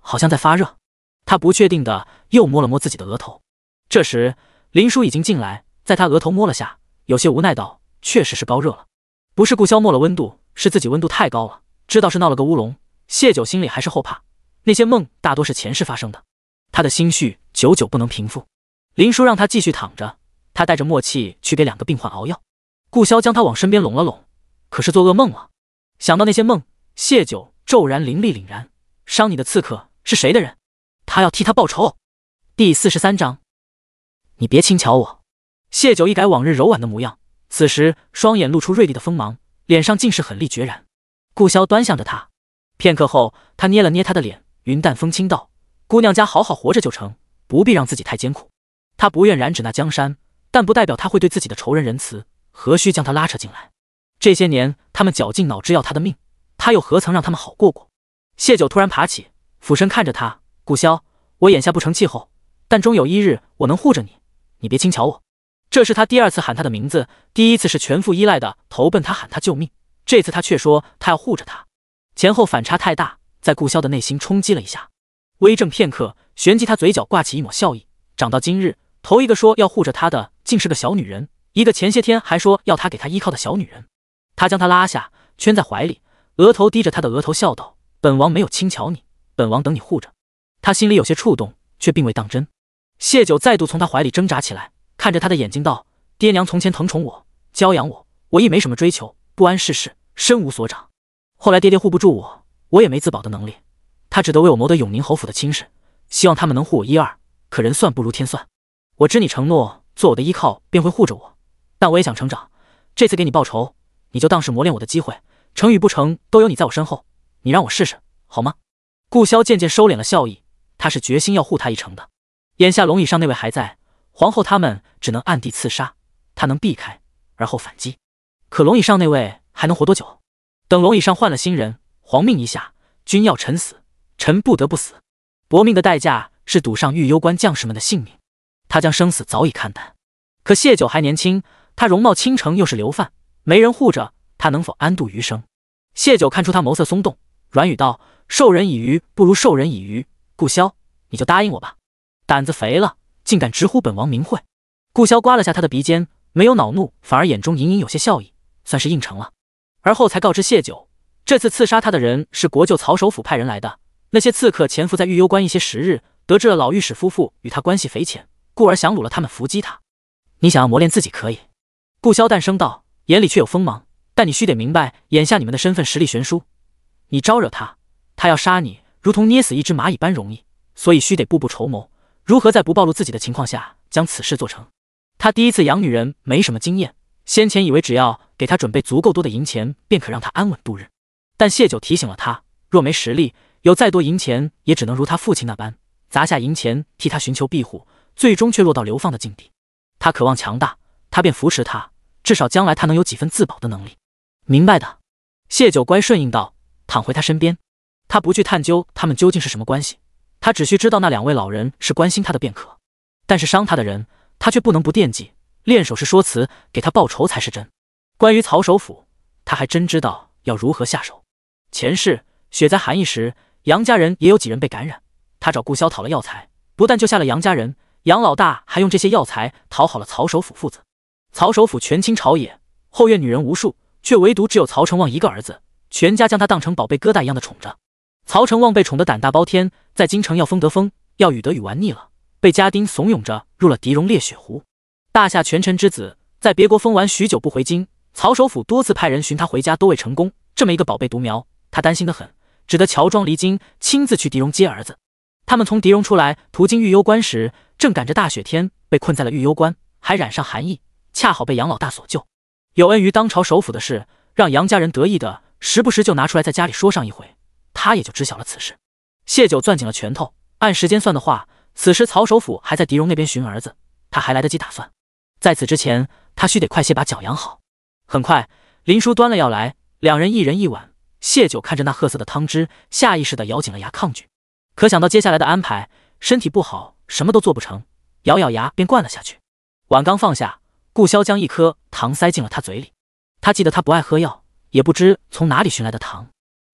好像在发热。他不确定的又摸了摸自己的额头。这时林叔已经进来，在他额头摸了下，有些无奈道：确实是高热了。不是顾萧摸了温度，是自己温度太高了，知道是闹了个乌龙。谢九心里还是后怕，那些梦大多是前世发生的，他的心绪久久不能平复。林叔让他继续躺着，他带着默契去给2个病患熬药。顾萧将他往身边拢了拢，可是做噩梦了。想到那些梦，谢九骤然灵力凛然，伤你的刺客是谁的人？他要替他报仇。第43章，你别轻瞧我。谢九一改往日柔婉的模样，此时双眼露出锐利的锋芒，脸上尽是狠厉决然。顾萧端详着他，片刻后，他捏了捏他的脸，云淡风轻道：姑娘家好好活着就成，不必让自己太艰苦。他不愿染指那江山，但不代表他会对自己的仇人仁慈，何须将他拉扯进来？这些年他们绞尽脑汁要他的命，他又何曾让他们好过过？谢九突然爬起，俯身看着他，顾萧，我眼下不成气候，但终有一日我能护着你，你别轻瞧我。这是他第2次喊他的名字，第一次是全副依赖的投奔他喊他救命，这次他却说他要护着他，前后反差太大，在顾萧的内心冲击了一下。微怔片刻，旋即他嘴角挂起一抹笑意。长到今日，头一个说要护着他的竟是个小女人，一个前些天还说要他给他依靠的小女人。他将他拉下，圈在怀里，额头低着他的额头，笑道：本王没有轻瞧你，本王等你护着。他心里有些触动，却并未当真。谢九再度从他怀里挣扎起来，看着他的眼睛道：爹娘从前疼宠我，教养我，我亦没什么追求，不谙世事，身无所长。后来爹爹护不住我，我也没自保的能力，他只得为我谋得永宁侯府的亲事，希望他们能护我1、2，可人算不如天算。我知你承诺做我的依靠，便会护着我，但我也想成长，这次给你报仇，你就当是磨练我的机会，成与不成都有你在我身后，你让我试试好吗？顾萧渐渐收敛了笑意，他是决心要护他一程的。眼下龙椅上那位还在，皇后他们只能暗地刺杀，他能避开而后反击。可龙椅上那位还能活多久？等龙椅上换了新人，皇命一下，君要臣死，臣不得不死。搏命的代价是赌上御幽关将士们的性命，他将生死早已看淡。可谢九还年轻，他容貌倾城，又是流犯，没人护着，他能否安度余生？谢九看出他眸色松动，软语道：“授人以鱼，不如授人以渔。顾萧，你就答应我吧。胆子肥了，竟敢直呼本王名讳。”顾萧刮了下他的鼻尖，没有恼怒，反而眼中隐隐有些笑意，算是应承了。而后才告知谢九，这次刺杀他的人是国舅曹首府派人来的。那些刺客潜伏在御幽关一些时日，得知了老御史夫妇与他关系匪浅，故而想掳了他们伏击他。你想要磨练自己可以。顾萧淡声道，眼里却有锋芒，但你须得明白，眼下你们的身份实力悬殊，你招惹他，他要杀你，如同捏死一只蚂蚁般容易，所以须得步步筹谋，如何在不暴露自己的情况下将此事做成。他第一次养女人，没什么经验，先前以为只要给他准备足够多的银钱，便可让他安稳度日。但谢九提醒了他，若没实力，有再多银钱，也只能如他父亲那般砸下银钱替他寻求庇护，最终却落到流放的境地。他渴望强大，他便扶持他，至少将来他能有几分自保的能力。明白的。谢九乖顺应道，躺回他身边。他不去探究他们究竟是什么关系，他只需知道那两位老人是关心他的便可。但是伤他的人，他却不能不惦记，练手是说辞，给他报仇才是真。关于曹首府，他还真知道要如何下手。前世雪灾寒意时，杨家人也有几人被感染，他找顾萧讨了药材，不但救下了杨家人，杨老大还用这些药材讨好了曹首府父子。曹首府权倾朝野，后院女人无数，却唯独只有曹成旺一个儿子，全家将他当成宝贝疙瘩一样的宠着。曹成旺被宠得胆大包天，在京城要风得风，要雨得雨，玩腻了，被家丁怂恿着入了狄戎烈血湖。大夏权臣之子，在别国疯玩许久不回京，曹首府多次派人寻他回家，都未成功。这么一个宝贝独苗，他担心得很，只得乔装离京，亲自去狄戎接儿子。他们从狄戎出来，途经御幽关时，正赶着大雪天，被困在了御幽关，还染上寒意，恰好被杨老大所救。有恩于当朝首辅的事，让杨家人得意的，时不时就拿出来在家里说上一回，他也就知晓了此事。谢九攥紧了拳头，按时间算的话，此时曹首府还在狄戎那边寻儿子，他还来得及打算。在此之前，他须得快些把脚养好。很快，林叔端了药来，两人一人一碗。谢九看着那褐色的汤汁，下意识地咬紧了牙抗拒。可想到接下来的安排，身体不好，什么都做不成，咬咬牙便灌了下去。碗刚放下，顾萧将一颗糖塞进了他嘴里。他记得他不爱喝药，也不知从哪里寻来的糖。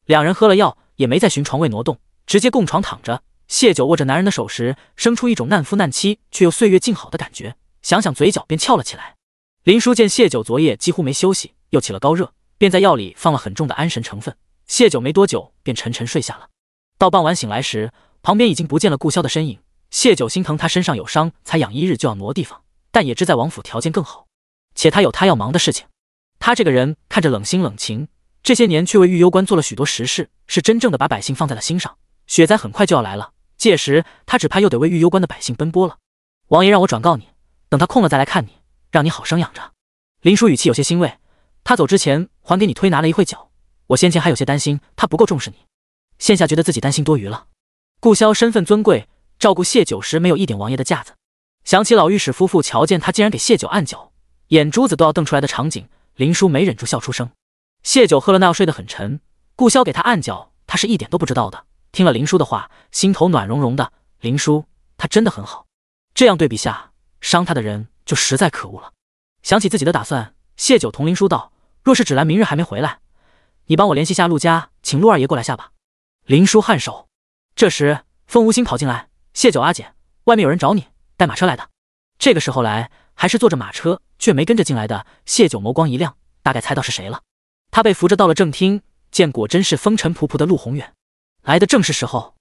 两人喝了药，也没再寻床位挪动，直接共床躺着。谢九握着男人的手时，生出一种难夫难妻却又岁月静好的感觉，想想嘴角便翘了起来。林叔见谢九昨夜几乎没休息，又起了高热，便在药里放了很重的安神成分。谢九没多久便沉沉睡下了。到傍晚醒来时，旁边已经不见了顾萧的身影。谢九心疼他身上有伤，才养一日就要挪地方，但也知在王府条件更好，且他有他要忙的事情。他这个人看着冷心冷情，这些年却为御幽关做了许多实事，是真正的把百姓放在了心上。雪灾很快就要来了，届时他只怕又得为御幽关的百姓奔波了。王爷让我转告你，等他空了再来看你，让你好生养着。林叔语气有些欣慰，他走之前还给你推拿了一会脚，我先前还有些担心他不够重视你，现下觉得自己担心多余了。顾萧身份尊贵，照顾谢九时没有一点王爷的架子。想起老御史夫妇瞧见他竟然给谢九按脚，眼珠子都要瞪出来的场景，林叔没忍住笑出声。谢九喝了那药睡得很沉，顾萧给他按脚，他是一点都不知道的。听了林叔的话，心头暖融融的。林叔他真的很好，这样对比下，伤他的人就实在可恶了。想起自己的打算，谢九同林叔道，若是芷兰明日还没回来，你帮我联系下陆家，请陆二爷过来下吧。林叔颔首。这时风无心跑进来，谢九阿姐，外面有人找你，带马车来的。这个时候来，还是坐着马车却没跟着进来的。谢九眸光一亮，大概猜到是谁了。他被扶着到了正厅，见果真是风尘仆仆的陆宏远，来的正是时候。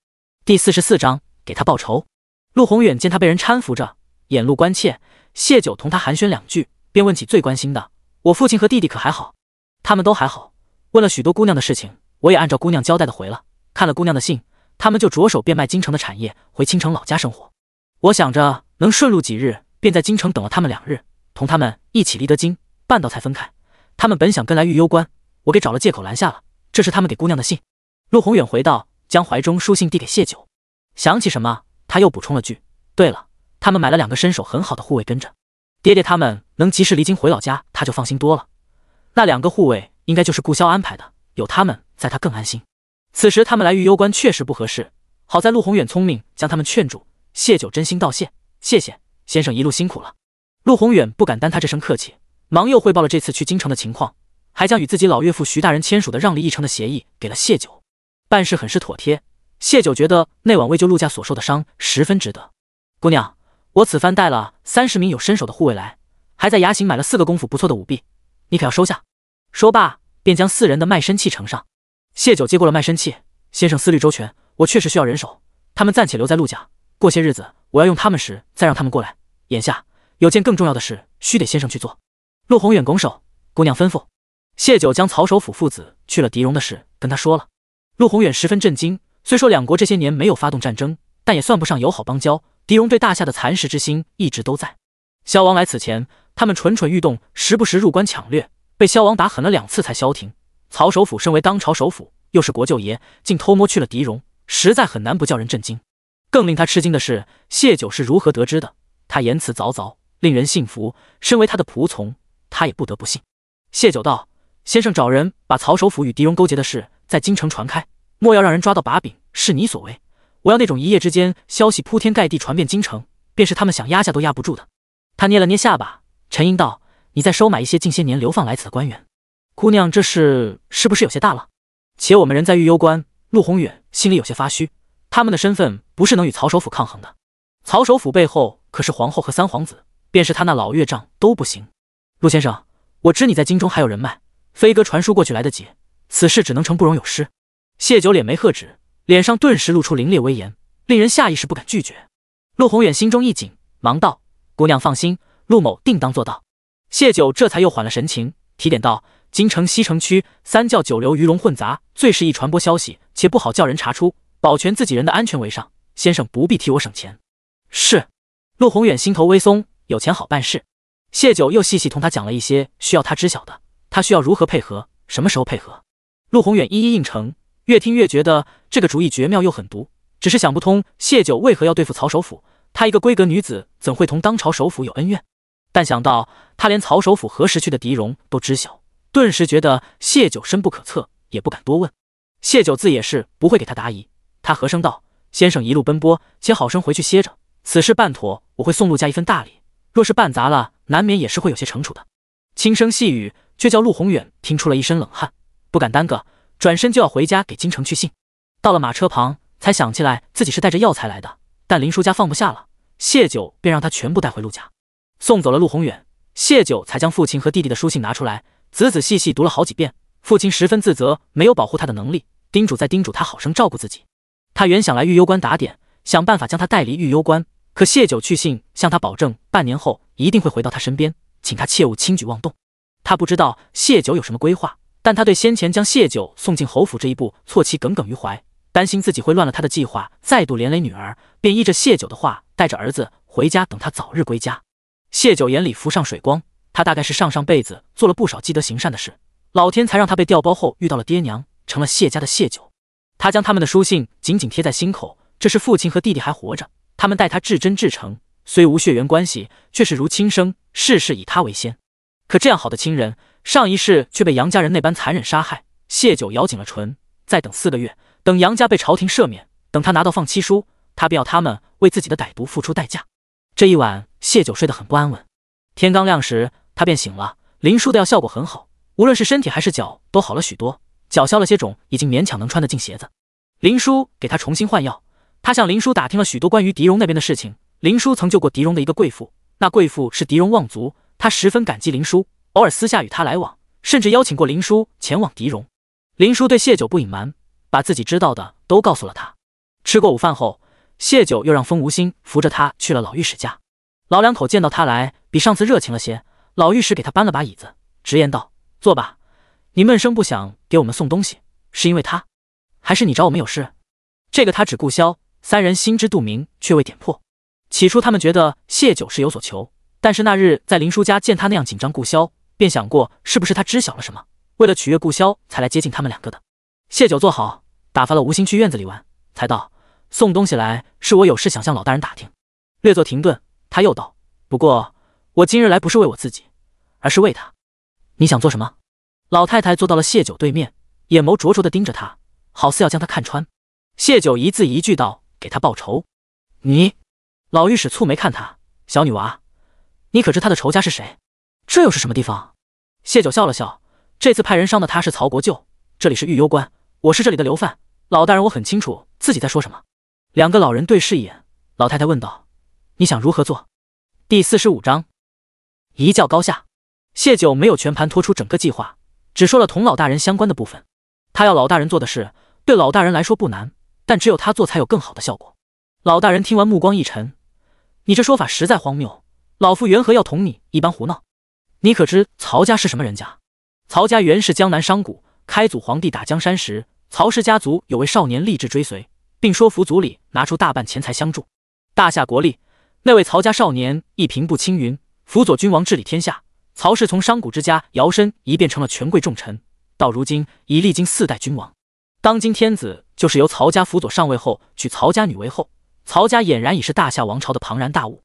第44章给他报仇。陆宏远见他被人搀扶着，眼露关切，谢九同他寒暄两句，便问起最关心的，我父亲和弟弟可还好？他们都还好，问了许多姑娘的事情，我也按照姑娘交代的回了。看了姑娘的信，他们就着手变卖京城的产业，回青城老家生活。我想着能顺路几日，便在京城等了他们2日，同他们一起离得京，半道才分开。他们本想跟来玉攸关，我给找了借口拦下了。这是他们给姑娘的信。陆宏远回道，将怀中书信递给谢九。想起什么，他又补充了句：对了，他们买了2个身手很好的护卫跟着。爹爹他们能及时离京回老家，他就放心多了。那2个护卫应该就是顾萧安排的，有他们在他更安心。此时他们来玉攸关确实不合适，好在陆宏远聪明，将他们劝住。谢九真心道谢，谢谢先生一路辛苦了。陆宏远不敢担他这声客气，忙又汇报了这次去京城的情况，还将与自己老岳父徐大人签署的让利一城的协议给了谢九，办事很是妥帖。谢九觉得那晚为救陆家所受的伤十分值得。姑娘，我此番带了30名有身手的护卫来，还在衙行买了4个功夫不错的武婢，你可要收下。说罢便将4人的卖身契呈上。谢九接过了卖身契，先生思虑周全，我确实需要人手，他们暂且留在陆家，过些日子我要用他们时再让他们过来。眼下有件更重要的事须得先生去做。陆宏远拱手，姑娘吩咐。谢九将曹首府父子去了狄戎的事跟他说了。陆宏远十分震惊，虽说2国这些年没有发动战争，但也算不上友好邦交，狄戎对大夏的蚕食之心一直都在。萧王来此前，他们蠢蠢欲动，时不时入关抢掠，被萧王打狠了2次才消停。曹首府身为当朝首辅，又是国舅爷，竟偷摸去了狄戎，实在很难不叫人震惊。更令他吃惊的是，谢九是如何得知的。他言辞凿凿，令人信服，身为他的仆从，他也不得不信。谢九道：先生找人把曹首府与狄戎勾结的事在京城传开，莫要让人抓到把柄，是你所为。我要那种一夜之间消息铺天盖地传遍京城，便是他们想压下都压不住的。他捏了捏下巴，沉吟道：你再收买一些近些年流放来此的官员。姑娘这事是不是有些大了？且我们人在玉攸关，陆宏远心里有些发虚，他们的身份不是能与曹首府抗衡的。曹首府背后可是皇后和3皇子，便是他那老岳丈都不行。陆先生，我知你在京中还有人脉，飞鸽传书过去来得及，此事只能成不容有失。谢九脸眉喝止，脸上顿时露出凌冽威严，令人下意识不敢拒绝。陆宏远心中一紧，忙道：姑娘放心，陆某定当做到。谢九这才又缓了神情，提点道：京城西城区3教9流鱼龙混杂，最适宜传播消息，且不好叫人查出，保全自己人的安全为上。先生不必替我省钱。是。陆宏远心头微松，有钱好办事。谢九又细细同他讲了一些需要他知晓的，他需要如何配合，什么时候配合。陆宏远一一应承，越听越觉得这个主意绝妙又狠毒，只是想不通谢九为何要对付曹首府，她一个闺阁女子怎会同当朝首府有恩怨？但想到他连曹首府何时去的狄戎都知晓，顿时觉得谢九深不可测，也不敢多问。谢九自也是不会给他答疑，他和声道：先生一路奔波，且好生回去歇着，此事办妥，我会送陆家一份大礼，若是办砸了，难免也是会有些惩处的。轻声细语却叫陆宏远听出了一身冷汗，不敢耽搁，转身就要回家给京城去信。到了马车旁，才想起来自己是带着药材来的，但林叔家放不下了，谢九便让他全部带回陆家。送走了陆宏远，谢九才将父亲和弟弟的书信拿出来，仔仔细细读了好几遍。父亲十分自责，没有保护他的能力，叮嘱再叮嘱他好生照顾自己。他原想来玉攸关打点，想办法将他带离玉攸关，可谢九去信向他保证半年后一定会回到他身边，请他切勿轻举妄动。他不知道谢九有什么规划，但他对先前将谢九送进侯府这一步错其耿耿于怀，担心自己会乱了他的计划，再度连累女儿，便依着谢九的话带着儿子回家等他早日归家。谢九眼里浮上水光，他大概是上辈子做了不少积德行善的事，老天才让他被调包后遇到了爹娘，成了谢家的谢九。他将他们的书信紧紧贴在心口，这是父亲和弟弟还活着，他们待他至真至诚，虽无血缘关系，却是如亲生，事事以他为先。可这样好的亲人，上一世却被杨家人那般残忍杀害。谢九咬紧了唇，再等4个月，等杨家被朝廷赦免，等他拿到放妻书，他便要他们为自己的歹毒付出代价。这一晚，谢九睡得很不安稳。天刚亮时，他便醒了。林叔的药效果很好，无论是身体还是脚都好了许多，脚消了些肿，已经勉强能穿得进鞋子。林叔给他重新换药，他向林叔打听了许多关于狄戎那边的事情。林叔曾救过狄戎的一个贵妇，那贵妇是狄戎望族，他十分感激林叔，偶尔私下与他来往，甚至邀请过林叔前往狄戎。林叔对谢九不隐瞒，把自己知道的都告诉了他。吃过午饭后，谢九又让风无心扶着他去了老御史家。老两口见到他来，比上次热情了些。老御史给他搬了把椅子，直言道：坐吧，你闷声不响给我们送东西，是因为他，还是你找我们有事？这个他只顾萧3人心知肚明，却未点破。起初他们觉得谢九是有所求，但是那日在林叔家见他那样紧张顾萧，便便想过是不是他知晓了什么，为了取悦顾潇才来接近他们两个的。谢九坐好，打发了吴昕去院子里玩，才道：“送东西来是我有事想向老大人打听。”略作停顿，他又道：“不过我今日来不是为我自己，而是为他。你想做什么？”老太太坐到了谢九对面，眼眸灼灼地盯着他，好似要将他看穿。谢九一字一句道：“给他报仇。”你……老御史蹙眉看他，小女娃，你可知他的仇家是谁？这又是什么地方？谢九笑了笑，这次派人伤的他是曹国舅，这里是御幽关，我是这里的流犯。老大人我很清楚自己在说什么。两个老人对视一眼，老太太问道：“你想如何做？”第45章一较高下。谢九没有全盘托出整个计划，只说了同老大人相关的部分。他要老大人做的事，对老大人来说不难，但只有他做才有更好的效果。老大人听完目光一沉：“你这说法实在荒谬，老夫缘何要同你一般胡闹？你可知曹家是什么人家？曹家原是江南商贾，开祖皇帝打江山时，曹氏家族有位少年立志追随，并说服族里拿出大半钱财相助。大夏国立，那位曹家少年亦平步青云，辅佐君王治理天下。曹氏从商贾之家摇身一变成了权贵重臣，到如今已历经4代君王。当今天子就是由曹家辅佐上位后，娶曹家女为后。曹家俨然已是大夏王朝的庞然大物，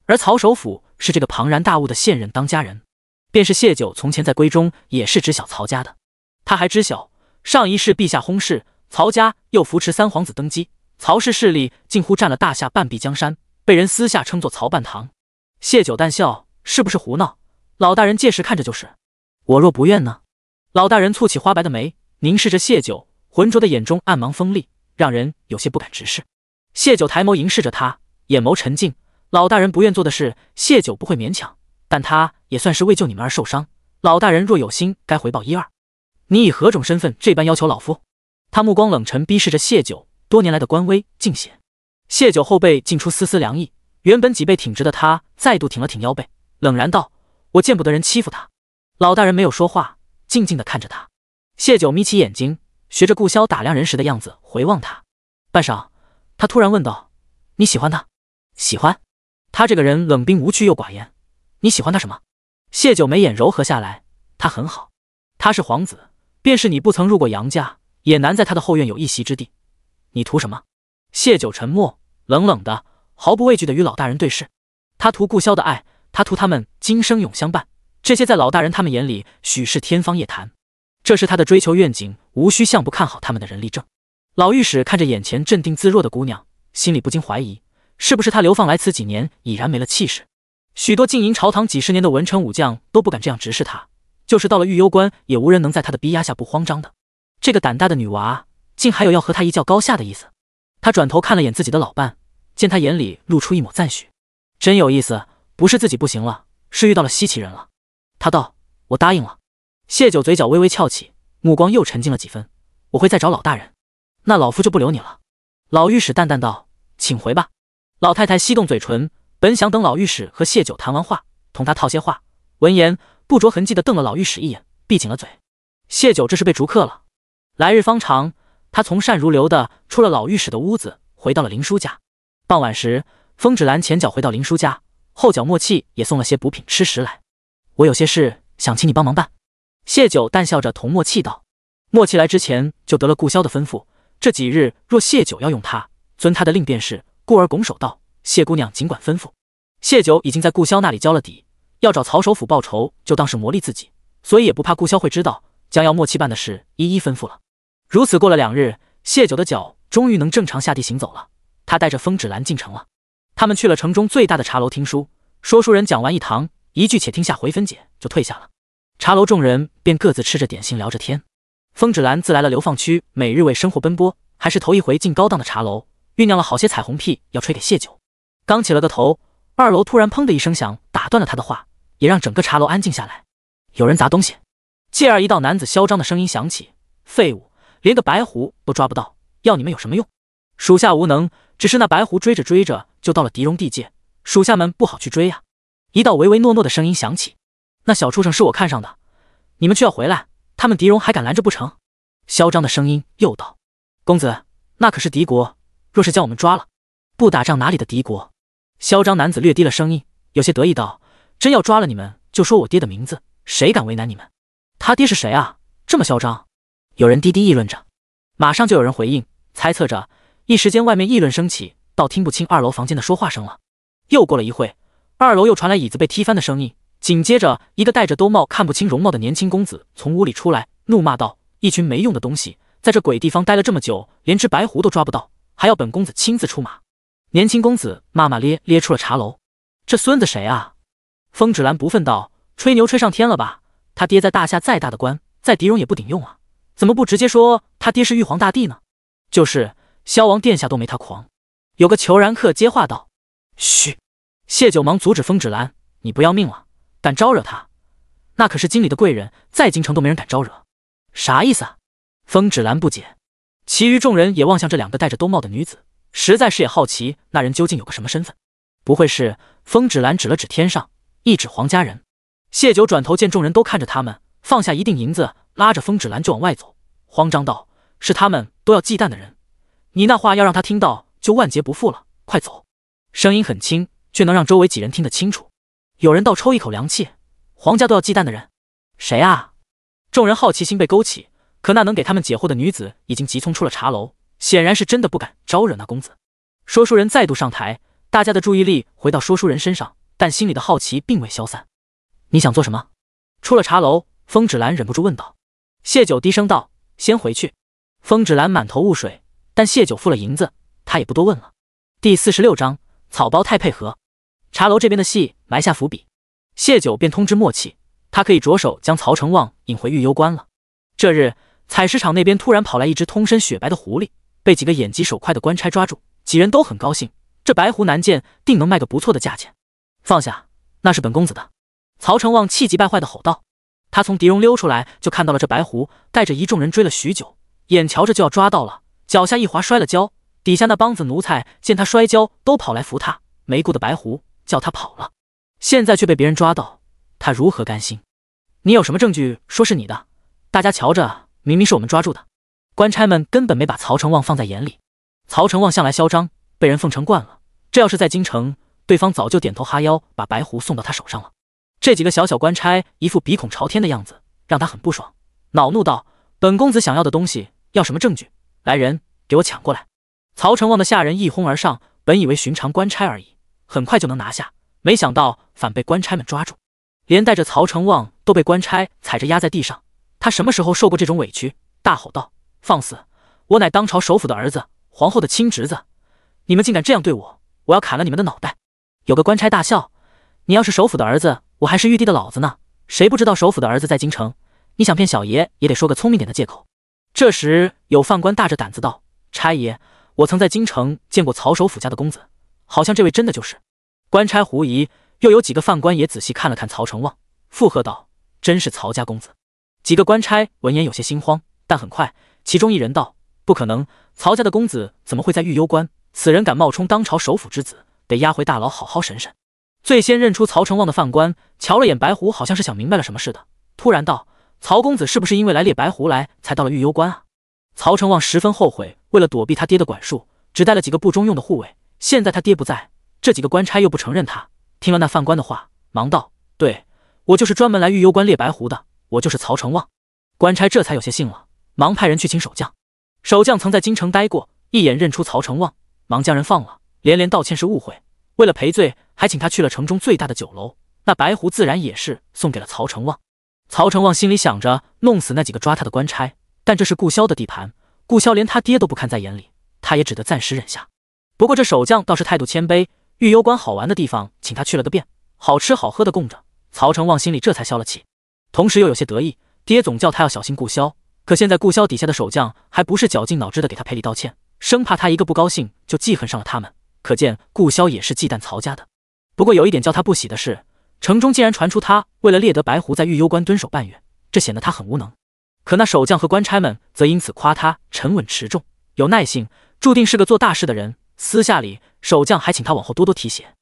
而曹首府是这个庞然大物的现任当家人。便是谢九从前在闺中也是知晓曹家的，他还知晓上一世陛下薨逝，曹家又扶持3皇子登基，曹氏势力近乎占了大夏半壁江山，被人私下称作曹半堂。谢九淡笑：“是不是胡闹？老大人届时看着就是。我若不愿呢？”老大人蹙起花白的眉，凝视着谢九，浑浊的眼中暗芒锋利，让人有些不敢直视。谢九抬眸凝视着他，眼眸沉静。老大人不愿做的事，谢九不会勉强，但他也算是为救你们而受伤。老大人若有心，该回报1、2。你以何种身份这般要求老夫？他目光冷沉，逼视着谢九多年来的官威尽显。谢九后背竟出丝丝凉意，原本脊背挺直的他再度挺了挺腰背，冷然道：“我见不得人欺负他。”老大人没有说话，静静地看着他。谢九眯起眼睛，学着顾潇打量人时的样子回望他。半晌，他突然问道：“你喜欢他？”“喜欢。”他这个人冷冰无趣又寡言。“你喜欢他什么？”谢九眉眼柔和下来：“他很好，他是皇子，便是你不曾入过杨家，也难在他的后院有一席之地。你图什么？”谢九沉默，冷冷的，毫不畏惧的与老大人对视。他图顾潇的爱，他图他们今生永相伴，这些在老大人他们眼里许是天方夜谭。这是他的追求愿景，无需向不看好他们的人力证。老御史看着眼前镇定自若的姑娘，心里不禁怀疑，是不是他流放来此几年已然没了气势？许多经营朝堂几十年的文臣武将都不敢这样直视他，就是到了御幽关，也无人能在他的逼压下不慌张的。这个胆大的女娃，竟还有要和他一较高下的意思。他转头看了眼自己的老伴，见他眼里露出一抹赞许，真有意思，不是自己不行了，是遇到了稀奇人了。他道：“我答应了。”谢九嘴角微微翘起，目光又沉静了几分：“我会再找老大人，那老夫就不留你了。”老御史淡淡道：“请回吧。”老太太翕动嘴唇，本想等老御史和谢九谈完话，同他套些话。闻言，不着痕迹地瞪了老御史一眼，闭紧了嘴。谢九这是被逐客了。来日方长，他从善如流地出了老御史的屋子，回到了林叔家。傍晚时，风芷兰前脚回到林叔家，后脚默契也送了些补品吃食来。“我有些事想请你帮忙办。”谢九淡笑着同默契道。默契来之前就得了顾潇的吩咐，这几日若谢九要用他，遵他的令便是，故而拱手道：“谢姑娘尽管吩咐。”谢九已经在顾潇那里交了底，要找曹首府报仇，就当是磨砺自己，所以也不怕顾潇会知道，将要默契办的事一一吩咐了。如此过了2日，谢九的脚终于能正常下地行走了。他带着风芷兰进城了。他们去了城中最大的茶楼听书，说书人讲完一堂，一句且听下回分解，就退下了。茶楼众人便各自吃着点心聊着天。风芷兰自来了流放区，每日为生活奔波，还是头一回进高档的茶楼，酝酿了好些彩虹屁要吹给谢九。刚起了个头，2楼突然砰的一声响，打断了他的话，也让整个茶楼安静下来。有人砸东西。继而一道男子嚣张的声音响起：“废物，连个白狐都抓不到，要你们有什么用？”属下无能，只是那白狐追着追着就到了狄戎地界，属下们不好去追呀。一道唯唯诺诺的声音响起：“那小畜生是我看上的，你们却要回来，他们狄戎还敢拦着不成？”嚣张的声音又道：“公子，那可是敌国，若是将我们抓了，不打仗哪里的敌国？”嚣张男子略低了声音，有些得意道：“真要抓了你们，就说我爹的名字，谁敢为难你们？他爹是谁啊？这么嚣张！有人低低议论着，马上就有人回应，猜测着。一时间外面议论升起，倒听不清2楼房间的说话声了。又过了一会，2楼又传来椅子被踢翻的声音，紧接着一个戴着兜帽看不清容貌的年轻公子从屋里出来，怒骂道：一群没用的东西，在这鬼地方待了这么久，连只白狐都抓不到，还要本公子亲自出马。年轻公子骂骂咧咧出了茶楼。这孙子谁啊？风芷兰不忿道：吹牛吹上天了吧，他爹在大夏再大的官，在狄戎也不顶用啊，怎么不直接说他爹是玉皇大帝呢？就是萧王殿下都没他狂。有个虬髯客接话道：嘘！谢九忙阻止风芷兰：你不要命了？敢招惹他，那可是京里的贵人，在京城都没人敢招惹。啥意思啊？风芷兰不解。其余众人也望向这两个戴着兜帽的女子，实在是也好奇那人究竟有个什么身份。不会是……风芷兰指了指天上，一指黄家人。谢九转头见众人都看着他们，放下一锭银子，拉着风芷兰就往外走，慌张道：是他们都要忌惮的人，你那话要让他听到就万劫不复了，快走！声音很轻，却能让周围几人听得清楚。有人倒抽一口凉气，皇家都要忌惮的人，谁啊？众人好奇心被勾起，可那能给他们解惑的女子已经急匆出了茶楼，显然是真的不敢招惹那公子。说书人再度上台，大家的注意力回到说书人身上，但心里的好奇并未消散。你想做什么？出了茶楼，风芷兰忍不住问道。谢九低声道：先回去。风芷兰满头雾水，但谢九付了银子，他也不多问了。第46章草包太配合。茶楼这边的戏埋下伏笔，谢九便通知默契，他可以着手将曹成旺引回玉幽关了。这日，采石场那边突然跑来一只通身雪白的狐狸，被几个眼疾手快的官差抓住，几人都很高兴，这白狐难见，定能卖个不错的价钱。放下，那是本公子的。曹成旺气急败坏地吼道。他从狄戎溜出来，就看到了这白狐，带着一众人追了许久，眼瞧着就要抓到了，脚下一滑摔了跤，底下那帮子奴才见他摔跤，都跑来扶他，没顾的白狐叫他跑了，现在却被别人抓到，他如何甘心？你有什么证据说是你的？大家瞧着，明明是我们抓住的。官差们根本没把曹成旺放在眼里。曹成旺向来嚣张，被人奉承惯了，这要是在京城，对方早就点头哈腰，把白狐送到他手上了。这几个小小官差一副鼻孔朝天的样子，让他很不爽，恼怒道：本公子想要的东西，要什么证据？来人，给我抢过来！曹成旺的下人一哄而上，本以为寻常官差而已，很快就能拿下，没想到反被官差们抓住，连带着曹成旺都被官差踩着压在地上。他什么时候受过这种委屈？大吼道：放肆！我乃当朝首辅的儿子，皇后的亲侄子，你们竟敢这样对我，我要砍了你们的脑袋！有个官差大笑：你要是首辅的儿子，我还是玉帝的老子呢，谁不知道首辅的儿子在京城？你想骗小爷也得说个聪明点的借口。这时有犯官大着胆子道：差爷，我曾在京城见过曹首辅家的公子，好像这位真的就是。官差狐疑，又有几个犯官也仔细看了看曹成旺，附和道：真是曹家公子。几个官差闻言有些心慌，但很快其中一人道：不可能，曹家的公子怎么会在玉幽关？此人敢冒充当朝首辅之子，得押回大牢好好审审。最先认出曹成旺的犯官瞧了眼白狐，好像是想明白了什么似的，突然道：曹公子是不是因为来猎白狐来才到了玉幽关啊？曹成旺十分后悔，为了躲避他爹的管束，只带了几个不中用的护卫，现在他爹不在，这几个官差又不承认他，听了那犯官的话，忙道：对，我就是专门来玉幽关猎白狐的，我就是曹成旺。官差这才有些信了，忙派人去请守将。守将曾在京城待过，一眼认出曹成旺，忙将人放了，连连道歉是误会，为了赔罪，还请他去了城中最大的酒楼，那白狐自然也是送给了曹成旺。曹成旺心里想着弄死那几个抓他的官差，但这是顾萧的地盘，顾萧连他爹都不看在眼里，他也只得暂时忍下。不过这守将倒是态度谦卑，玉幽关好玩的地方请他去了个遍，好吃好喝的供着，曹成旺心里这才消了气，同时又有些得意，爹总叫他要小心顾萧，可现在顾萧底下的守将还不是绞尽脑汁的给他赔礼道歉，生怕他一个不高兴就记恨上了他们，可见顾萧也是忌惮曹家的。不过有一点叫他不喜的是，城中竟然传出他为了猎得白狐在玉幽关蹲守半月，这显得他很无能。可那守将和官差们则因此夸他沉稳持重，有耐性，注定是个做大事的人。私下里，守将还请他往后多多提携。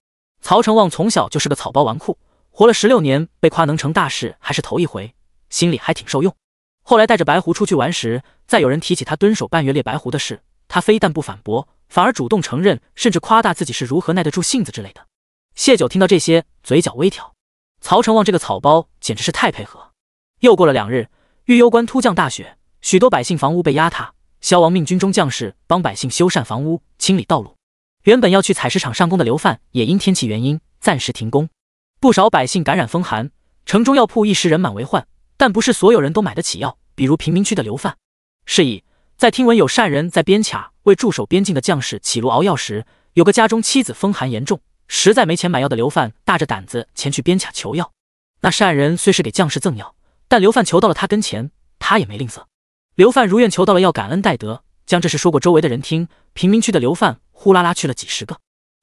曹成旺从小就是个草包纨绔，活了16年，被夸能成大事还是头一回，心里还挺受用。后来带着白狐出去玩时，再有人提起他蹲守半月猎白狐的事，他非但不反驳，反而主动承认，甚至夸大自己是如何耐得住性子之类的。谢九听到这些，嘴角微挑。曹成旺这个草包简直是太配合。又过了2日，玉攸关突降大雪，许多百姓房屋被压塌，萧王命军中将士帮百姓修缮房屋、清理道路。原本要去采石场上工的流贩也因天气原因暂时停工。不少百姓感染风寒，城中药铺一时人满为患，但不是所有人都买得起药，比如贫民区的流贩。是以，在听闻有善人在边卡为驻守边境的将士起炉熬药时，有个家中妻子风寒严重，实在没钱买药的流贩大着胆子前去边卡求药。那善人虽是给将士赠药，但流贩求到了他跟前，他也没吝啬。流贩如愿求到了药，感恩戴德，将这事说过周围的人听。贫民区的流贩呼啦啦去了几十个，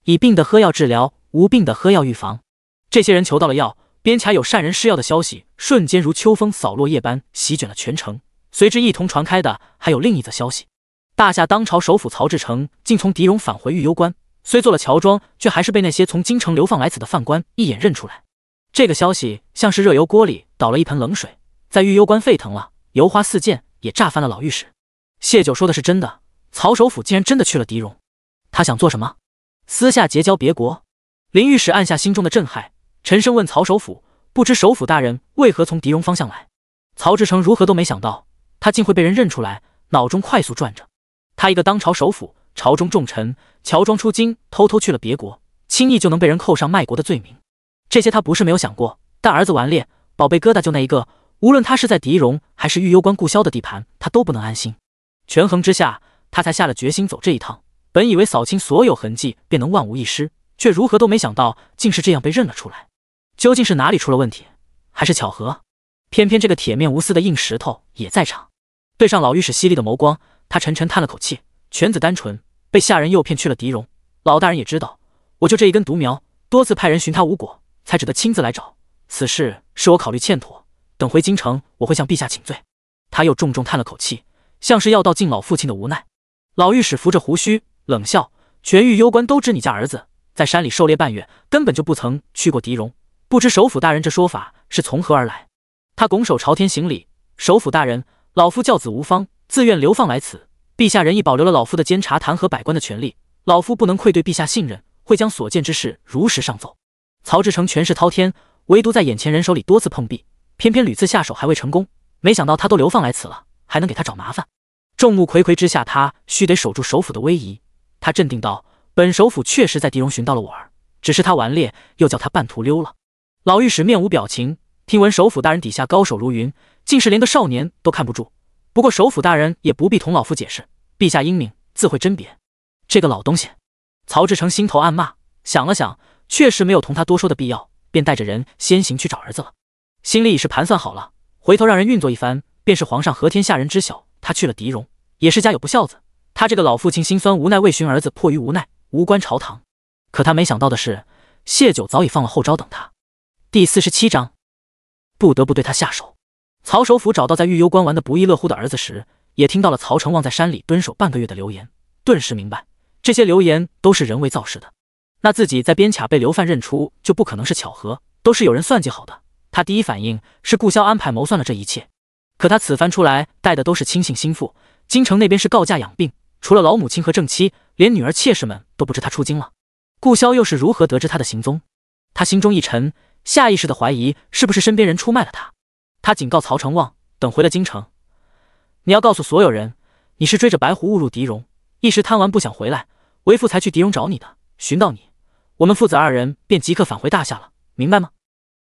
以病的喝药治疗，无病的喝药预防。这些人求到了药，边卡有善人施药的消息瞬间如秋风扫落叶般席卷了全城。随之一同传开的还有另一则消息：大夏当朝首辅曹志诚竟从狄戎返回玉攸关，虽做了乔装，却还是被那些从京城流放来此的犯官一眼认出来。这个消息像是热油锅里倒了一盆冷水，在玉攸关沸腾了，油花四溅，也炸翻了老御史。谢九说的是真的，曹首辅竟然真的去了狄戎。他想做什么？私下结交别国？林御史按下心中的震撼，沉声问曹首辅：不知首辅大人为何从狄戎方向来？曹志诚如何都没想到，他竟会被人认出来，脑中快速转着。他一个当朝首辅，朝中重臣，乔装出京，偷偷去了别国，轻易就能被人扣上卖国的罪名。这些他不是没有想过，但儿子顽劣，宝贝疙瘩就那一个，无论他是在狄戎还是玉攸关顾萧的地盘，他都不能安心。权衡之下，他才下了决心走这一趟。本以为扫清所有痕迹便能万无一失，却如何都没想到竟是这样被认了出来。究竟是哪里出了问题，还是巧合？偏偏这个铁面无私的硬石头也在场。对上老御史犀利的眸光，他沉沉叹了口气，犬子单纯，被下人诱骗去了狄戎。老大人也知道，我就这一根独苗，多次派人寻他无果，才只得亲自来找。此事是我考虑欠妥，等回京城我会向陛下请罪。他又重重叹了口气，像是要道尽老父亲的无奈。老御史扶着胡须冷笑：全玉攸关都知你家儿子在山里狩猎半月，根本就不曾去过狄戎，不知首辅大人这说法是从何而来？他拱手朝天行礼：首辅大人，老夫教子无方，自愿流放来此，陛下仁义保留了老夫的监察弹劾百官的权利，老夫不能愧对陛下信任，会将所见之事如实上奏。曹志诚权势滔天，唯独在眼前人手里多次碰壁，偏偏屡次下手还未成功。没想到他都流放来此了，还能给他找麻烦。众目睽睽之下，他须得守住首辅的威仪。他镇定道：本首辅确实在狄戎寻到了我儿，只是他顽劣，又叫他半途溜了。老御史面无表情，听闻首辅大人底下高手如云，竟是连个少年都看不住。不过首辅大人也不必同老夫解释，陛下英明，自会甄别。这个老东西，曹志诚心头暗骂，想了想，确实没有同他多说的必要，便带着人先行去找儿子了。心里已是盘算好了，回头让人运作一番，便是皇上和天下人知晓他去了狄戎，也是家有不孝子。他这个老父亲心酸无奈，为寻儿子迫于无奈，无关朝堂。可他没想到的是，谢九早已放了后招等他。第47章，不得不对他下手。曹首辅找到在玉攸关玩得不亦乐乎的儿子时，也听到了曹成旺在山里蹲守半个月的流言，顿时明白这些流言都是人为造势的。那自己在边卡被流犯认出，就不可能是巧合，都是有人算计好的。他第一反应是顾萧安排谋算了这一切，可他此番出来带的都是亲信心腹，京城那边是告假养病，除了老母亲和正妻，连女儿妾室们都不知他出京了。顾萧又是如何得知他的行踪？他心中一沉，下意识的怀疑是不是身边人出卖了他。他警告曹成旺，等回了京城，你要告诉所有人，你是追着白狐误入狄戎，一时贪玩不想回来，为父才去狄戎找你的，寻到你，我们父子2人便即刻返回大夏了，明白吗？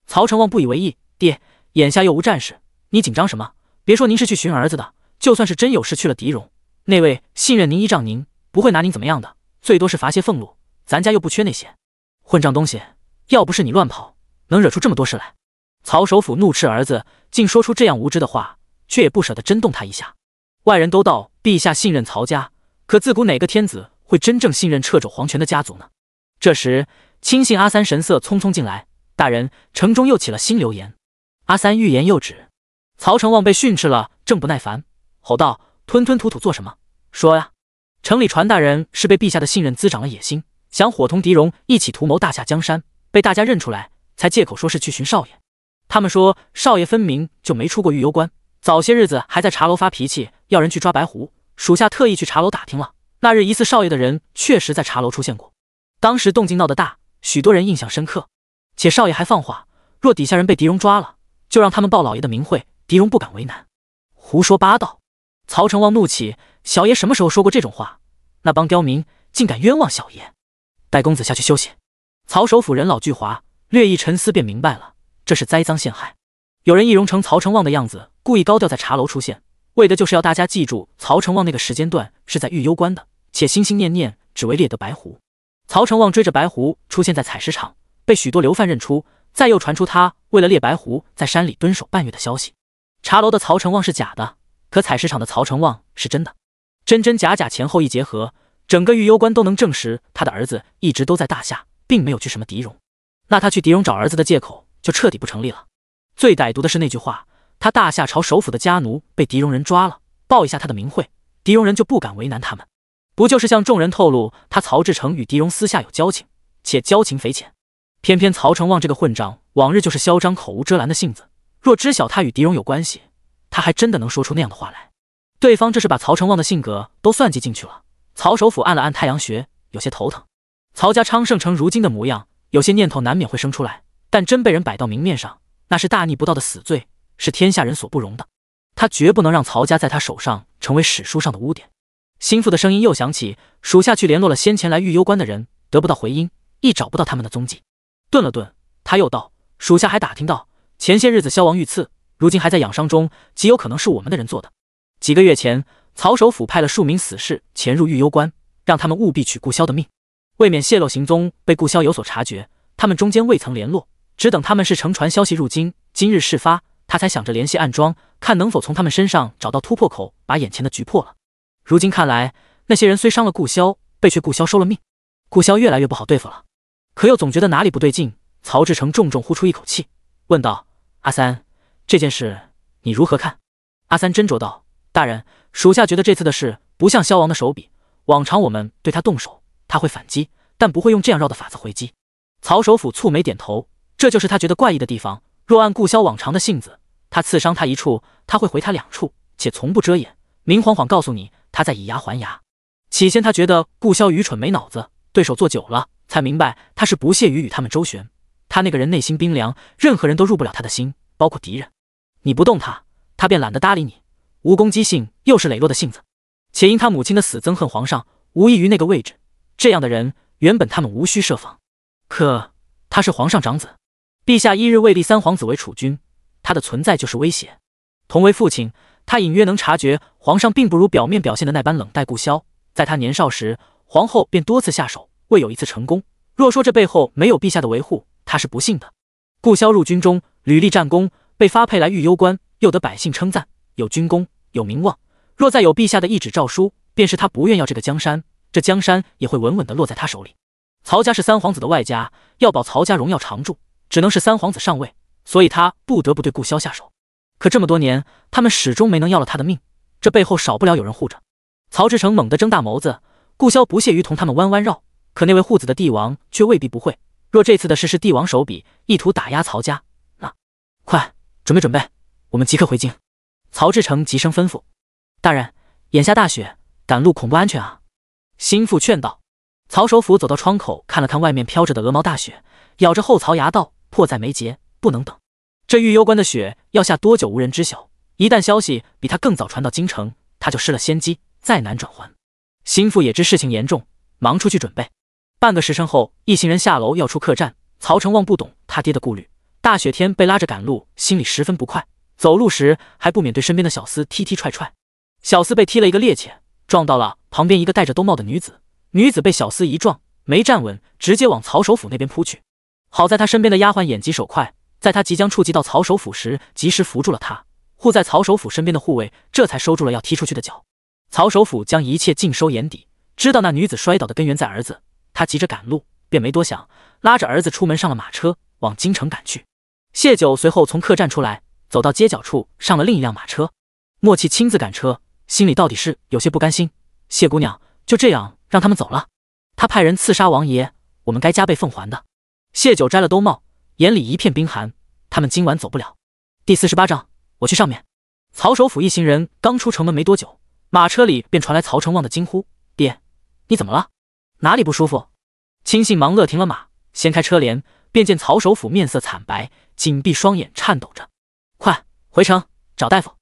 曹成旺不以为意，爹，眼下又无战事，你紧张什么？别说您是去寻儿子的，就算是真有事去了狄戎，那位信任您依仗您，不会拿您怎么样的，最多是罚些俸禄，咱家又不缺那些。混账东西，要不是你乱跑，能惹出这么多事来？曹首辅怒斥儿子竟说出这样无知的话，却也不舍得真动他一下。外人都道陛下信任曹家，可自古哪个天子会真正信任掣肘皇权的家族呢？这时亲信阿三神色匆匆进来，大人，城中又起了新流言。阿三欲言又止。曹成旺被训斥了，正不耐烦，吼道：吞吞吐吐做什么？说呀！城里传大人是被陛下的信任滋长了野心，想伙同狄戎一起图谋大夏江山，被大家认出来，才借口说是去寻少爷。他们说少爷分明就没出过玉攸关，早些日子还在茶楼发脾气，要人去抓白狐，属下特意去茶楼打听了，那日疑似少爷的人确实在茶楼出现过。当时动静闹得大，许多人印象深刻。且少爷还放话，若底下人被狄荣抓了，就让他们报老爷的名讳，狄荣不敢为难。胡说八道！曹成旺怒气，小爷什么时候说过这种话？那帮刁民竟敢冤枉小爷！带公子下去休息。曹首府人老巨猾，略一沉思便明白了，这是栽赃陷害。有人易容成曹成旺的样子，故意高调在茶楼出现，为的就是要大家记住曹成旺那个时间段是在玉攸关的，且心心念念只为猎得白狐。曹成旺追着白狐出现在采石场，被许多流贩认出，再又传出他为了猎白狐在山里蹲守半月的消息。茶楼的曹成旺是假的，可采石场的曹成旺是真的，真真假假前后一结合，整个玉攸关都能证实他的儿子一直都在大夏，并没有去什么狄荣。那他去狄荣找儿子的借口就彻底不成立了。最歹毒的是那句话，他大夏朝首府的家奴被狄荣人抓了，报一下他的名讳，狄荣人就不敢为难他们，不就是向众人透露他曹志成与狄荣私下有交情，且交情匪浅。偏偏曹成旺这个混账，往日就是嚣张口无遮拦的性子，若知晓他与狄荣有关系，他还真的能说出那样的话来。对方这是把曹成旺的性格都算计进去了。曹首府按了按太阳穴，有些头疼。曹家昌盛成如今的模样，有些念头难免会生出来，但真被人摆到明面上，那是大逆不道的死罪，是天下人所不容的。他绝不能让曹家在他手上成为史书上的污点。心腹的声音又响起，属下去联络了先前来玉攸关的人，得不到回音，亦找不到他们的踪迹。顿了顿，他又道：属下还打听到，前些日子萧王遇刺，如今还在养伤中，极有可能是我们的人做的。几个月前，曹首府派了数名死士潜入玉攸关，让他们务必取顾萧的命。为免泄露行踪被顾萧有所察觉，他们中间未曾联络，只等他们是乘船消息入京，今日事发，他才想着联系暗桩，看能否从他们身上找到突破口，把眼前的局破了。如今看来，那些人虽伤了顾萧，被却顾萧收了命，顾萧越来越不好对付了。可又总觉得哪里不对劲，曹志成重重呼出一口气，问道：阿三，这件事你如何看？阿三斟酌道：大人，属下觉得这次的事不像萧王的手笔，往常我们对他动手，他会反击，但不会用这样绕的法子回击。曹首府蹙眉点头，这就是他觉得怪异的地方。若按顾萧往常的性子，他刺伤他一处，他会回他两处，且从不遮掩，明晃晃告诉你他在以牙还牙。起先他觉得顾萧愚蠢没脑子，对手做久了，才明白他是不屑于与他们周旋。他那个人内心冰凉，任何人都入不了他的心，包括敌人。你不动他，他便懒得搭理你。无攻击性又是磊落的性子，且因他母亲的死憎恨皇上，无异于那个位置。这样的人原本他们无需设防，可他是皇上长子，陛下一日未立三皇子为储君，他的存在就是威胁。同为父亲，他隐约能察觉皇上并不如表面表现的那般冷待顾萧。在他年少时，皇后便多次下手，未有一次成功。若说这背后没有陛下的维护，他是不信的。顾萧入军中，屡立战功，被发配来玉攸关，又得百姓称赞，有军功，有名望。若再有陛下的懿旨诏书，便是他不愿要这个江山，这江山也会稳稳地落在他手里。曹家是三皇子的外家，要保曹家荣耀常驻，只能是三皇子上位，所以他不得不对顾萧下手。可这么多年，他们始终没能要了他的命，这背后少不了有人护着。曹志成猛地睁大眸子，顾萧不屑于同他们弯弯绕，可那位护子的帝王却未必不会。若这次的事是帝王手笔，意图打压曹家，那快准备准备，我们即刻回京。曹志成急声吩咐。大人，眼下大雪，赶路恐不安全啊。心腹劝道。曹首府走到窗口，看了看外面飘着的鹅毛大雪，咬着后槽牙道：迫在眉睫，不能等。这玉攸关的雪要下多久无人知晓，一旦消息比他更早传到京城，他就失了先机，再难转还。心腹也知事情严重，忙出去准备。半个时辰后，一行人下楼要出客栈。曹成旺不懂他爹的顾虑，大雪天被拉着赶路，心里十分不快，走路时还不免对身边的小厮踢踢踹踹。小厮被踢了一个趔趄，撞到了旁边一个戴着兜帽的女子，女子被小厮一撞，没站稳，直接往曹首府那边扑去。好在他身边的丫鬟眼疾手快，在他即将触及到曹首府时，及时扶住了他。护在曹首府身边的护卫这才收住了要踢出去的脚。曹首府将一切尽收眼底，知道那女子摔倒的根源在儿子，他急着赶路，便没多想，拉着儿子出门上了马车，往京城赶去。谢九随后从客栈出来，走到街角处，上了另一辆马车。默契亲自赶车，心里到底是有些不甘心。谢姑娘就这样让他们走了？他派人刺杀王爷，我们该加倍奉还的。谢九摘了兜帽，眼里一片冰寒。他们今晚走不了。第48章，我去上面。曹首府一行人刚出城门没多久，马车里便传来曹成旺的惊呼：爹，你怎么了？哪里不舒服？亲信忙勒停了马，掀开车帘，便见曹首府面色惨白，紧闭双眼，颤抖着。快回城找大夫！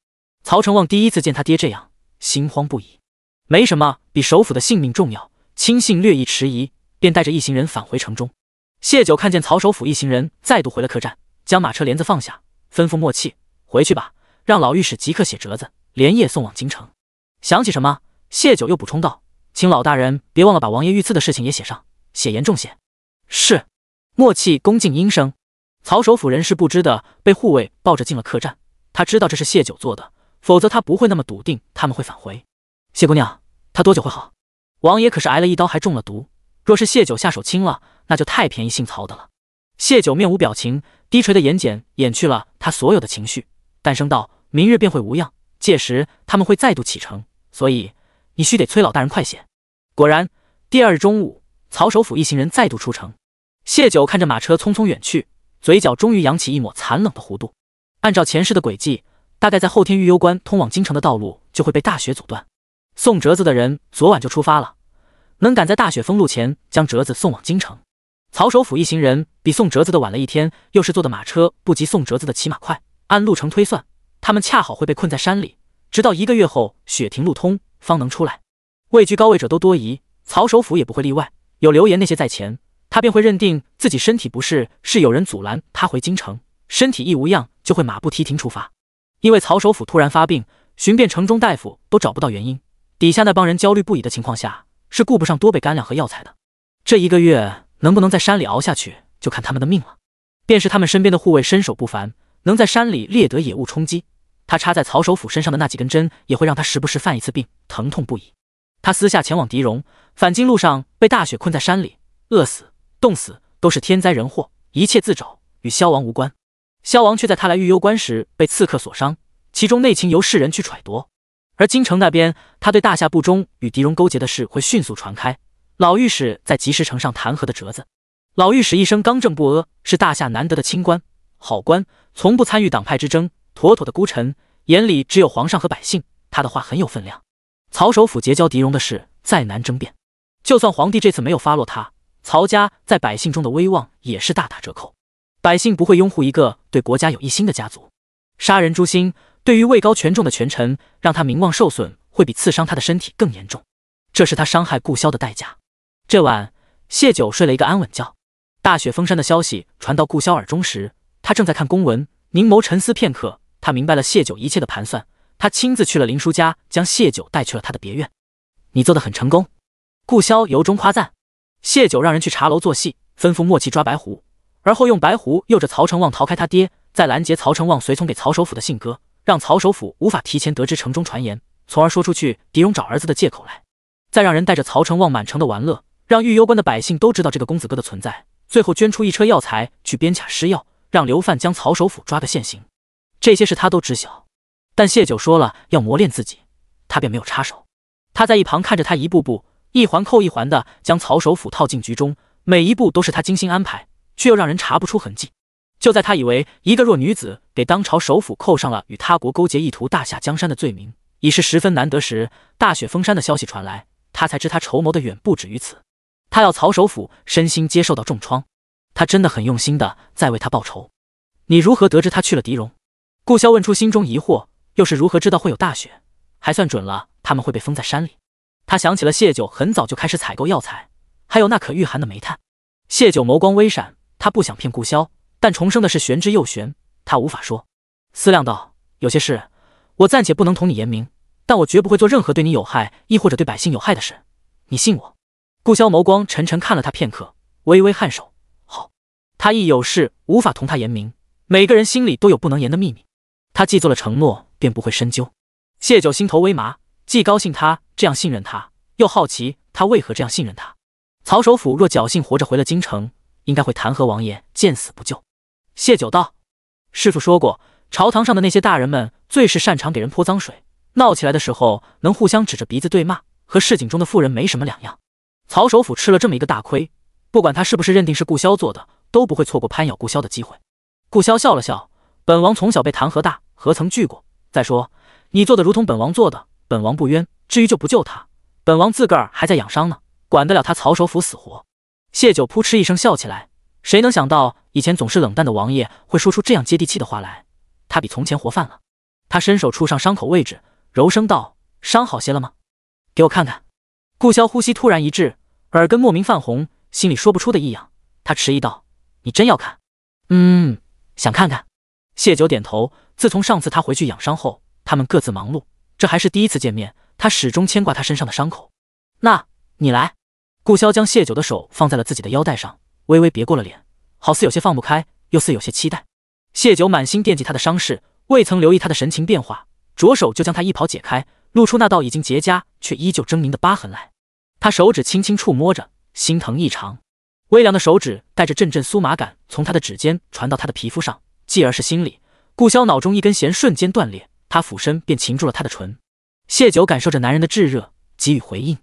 曹成旺第一次见他爹这样，心慌不已。没什么比首府的性命重要，亲信略一迟疑，便带着一行人返回城中。谢九看见曹首府一行人再度回了客栈，将马车帘子放下，吩咐默契回去吧，让老御史即刻写折子，连夜送往京城。想起什么，谢九又补充道：“请老大人别忘了把王爷遇刺的事情也写上，写严重些。”是。默契恭敬应声。曹首府人事不知的被护卫抱着进了客栈，他知道这是谢九做的，否则他不会那么笃定他们会返回。谢姑娘，他多久会好？王爷可是挨了一刀还中了毒，若是谢九下手轻了，那就太便宜姓曹的了。谢九面无表情，低垂的眼睑掩去了他所有的情绪，淡声道：“明日便会无恙，届时他们会再度启程，所以你须得催老大人快些。”果然，第二日中午，曹首府一行人再度出城。谢九看着马车匆匆远去，嘴角终于扬起一抹残冷的弧度。按照前世的轨迹，大概在后天御幽关通往京城的道路就会被大雪阻断。送折子的人昨晚就出发了，能赶在大雪封路前将折子送往京城。曹首府一行人比送折子的晚了一天，又是坐的马车不及送折子的骑马快，按路程推算，他们恰好会被困在山里，直到1个月后雪停路通方能出来。位居高位者都多疑，曹首府也不会例外。有流言那些在前，他便会认定自己身体不适，是有人阻拦他回京城，身体一无恙就会马不停蹄出发。因为曹首府突然发病，寻遍城中大夫都找不到原因，底下那帮人焦虑不已的情况下，是顾不上多备干粮和药材的。这1个月能不能在山里熬下去，就看他们的命了。便是他们身边的护卫身手不凡，能在山里猎得野物充饥，他插在曹首府身上的那几根针也会让他时不时犯一次病，疼痛不已。他私下前往狄戎，返京路上被大雪困在山里，饿死冻死都是天灾人祸，一切自找，与萧王无关。萧王却在他来御幽关时被刺客所伤，其中内情由世人去揣度。而京城那边，他对大夏不忠与狄戎勾结的事会迅速传开，老御史在及时呈上弹劾的折子。老御史一生刚正不阿，是大夏难得的清官好官，从不参与党派之争，妥妥的孤臣，眼里只有皇上和百姓，他的话很有分量。曹首府结交狄戎的事再难争辩，就算皇帝这次没有发落他，曹家在百姓中的威望也是大打折扣。百姓不会拥护一个对国家有一心的家族，杀人诛心对于位高权重的权臣，让他名望受损，会比刺伤他的身体更严重，这是他伤害顾萧的代价。这晚谢九睡了一个安稳觉，大雪封山的消息传到顾萧耳中时，他正在看公文，凝眸沉思片刻，他明白了谢九一切的盘算，他亲自去了林叔家，将谢九带去了他的别院。你做得很成功，顾萧由衷夸赞。谢九让人去茶楼做戏，吩咐默契抓白狐，而后用白狐诱着曹成旺逃开他爹，再拦截曹成旺随从给曹首府的信鸽，让曹首府无法提前得知城中传言，从而说出去狄戎找儿子的借口来，再让人带着曹成旺满城的玩乐，让御幽关的百姓都知道这个公子哥的存在，最后捐出1车药材去边卡施药，让流犯将曹首府抓个现行。这些事他都知晓，但谢九说了要磨练自己，他便没有插手。他在一旁看着他一步步一环扣一环的将曹首府套进局中，每一步都是他精心安排，却又让人查不出痕迹。就在他以为一个弱女子给当朝首府扣上了与他国勾结意图大夏江山的罪名，已是十分难得时，大雪封山的消息传来，他才知他筹谋的远不止于此。他要曹首府身心接受到重创，他真的很用心的在为他报仇。你如何得知他去了狄戎？顾萧问出心中疑惑，又是如何知道会有大雪？还算准了他们会被封在山里。他想起了谢九很早就开始采购药材，还有那可御寒的煤炭。谢九眸光微闪，他不想骗顾萧，但重生的事玄之又玄，他无法说。思量道：有些事我暂且不能同你言明，但我绝不会做任何对你有害亦或者对百姓有害的事，你信我？顾萧眸光沉沉看了他片刻，微微颔首。好。他亦有事无法同他言明，每个人心里都有不能言的秘密，他既做了承诺，便不会深究。谢九心头微麻，既高兴他这样信任他，又好奇他为何这样信任他。曹首府若侥幸活着回了京城，应该会弹劾王爷见死不救。谢九道：师父说过，朝堂上的那些大人们最是擅长给人泼脏水，闹起来的时候能互相指着鼻子对骂，和市井中的妇人没什么两样。曹首府吃了这么一个大亏，不管他是不是认定是顾萧做的，都不会错过攀咬顾萧的机会。顾萧笑了笑，本王从小被弹劾大，何曾惧过？再说你做的如同本王做的，本王不冤，至于就不救他，本王自个儿还在养伤呢，管得了他曹首府死活？谢九扑哧一声笑起来，谁能想到以前总是冷淡的王爷会说出这样接地气的话来？他比从前活泛了。他伸手触上伤口位置，柔声道：“伤好些了吗？给我看看。”顾潇呼吸突然一滞，耳根莫名泛红，心里说不出的异样。他迟疑道：“你真要看？”“想看看。”谢九点头。自从上次他回去养伤后，他们各自忙碌，这还是第一次见面，他始终牵挂他身上的伤口。“那你来。”顾潇将谢九的手放在了自己的腰带上，微微别过了脸，好似有些放不开，又似有些期待。谢九满心惦记他的伤势，未曾留意他的神情变化，着手就将他衣袍解开，露出那道已经结痂却依旧狰狞的疤痕来。他手指轻轻触摸着，心疼异常。微凉的手指带着阵阵酥麻感从他的指尖传到他的皮肤上，继而是心里。顾潇脑中一根弦瞬间断裂，他俯身便擒住了他的唇。谢九感受着男人的炙热，给予回应。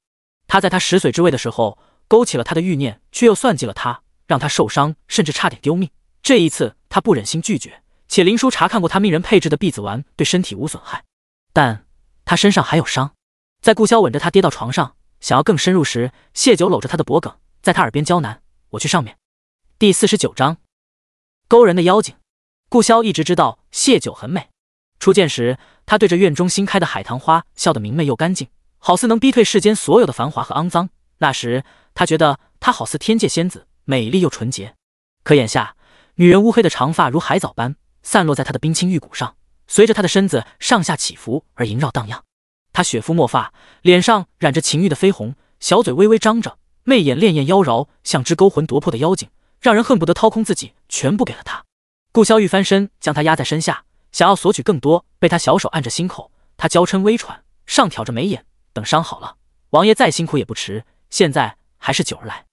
他在他食髓之位的时候勾起了他的欲念，却又算计了他，让他受伤，甚至差点丢命。这一次他不忍心拒绝，且林叔查看过他命人配制的避子丸对身体无损害，但他身上还有伤。在顾潇吻着他跌到床上，想要更深入时，谢九搂着他的脖颈，在他耳边娇喃：“我去上面。”第49章，勾人的妖精。顾潇一直知道谢九很美，初见时他对着院中新开的海棠花笑得明媚又干净，好似能逼退世间所有的繁华和肮脏。那时他觉得她好似天界仙子，美丽又纯洁。可眼下，女人乌黑的长发如海藻般散落在她的冰清玉骨上，随着她的身子上下起伏而萦绕荡漾。她雪肤墨发，脸上染着情欲的绯红，小嘴微微张着，媚眼潋滟妖娆，像只勾魂夺魄的妖精，让人恨不得掏空自己全部给了她。顾潇欲翻身将她压在身下，想要索取更多，被他小手按着心口。他娇嗔微喘，上挑着眉眼，等伤好了，王爷再辛苦也不迟。现在还是酒儿来。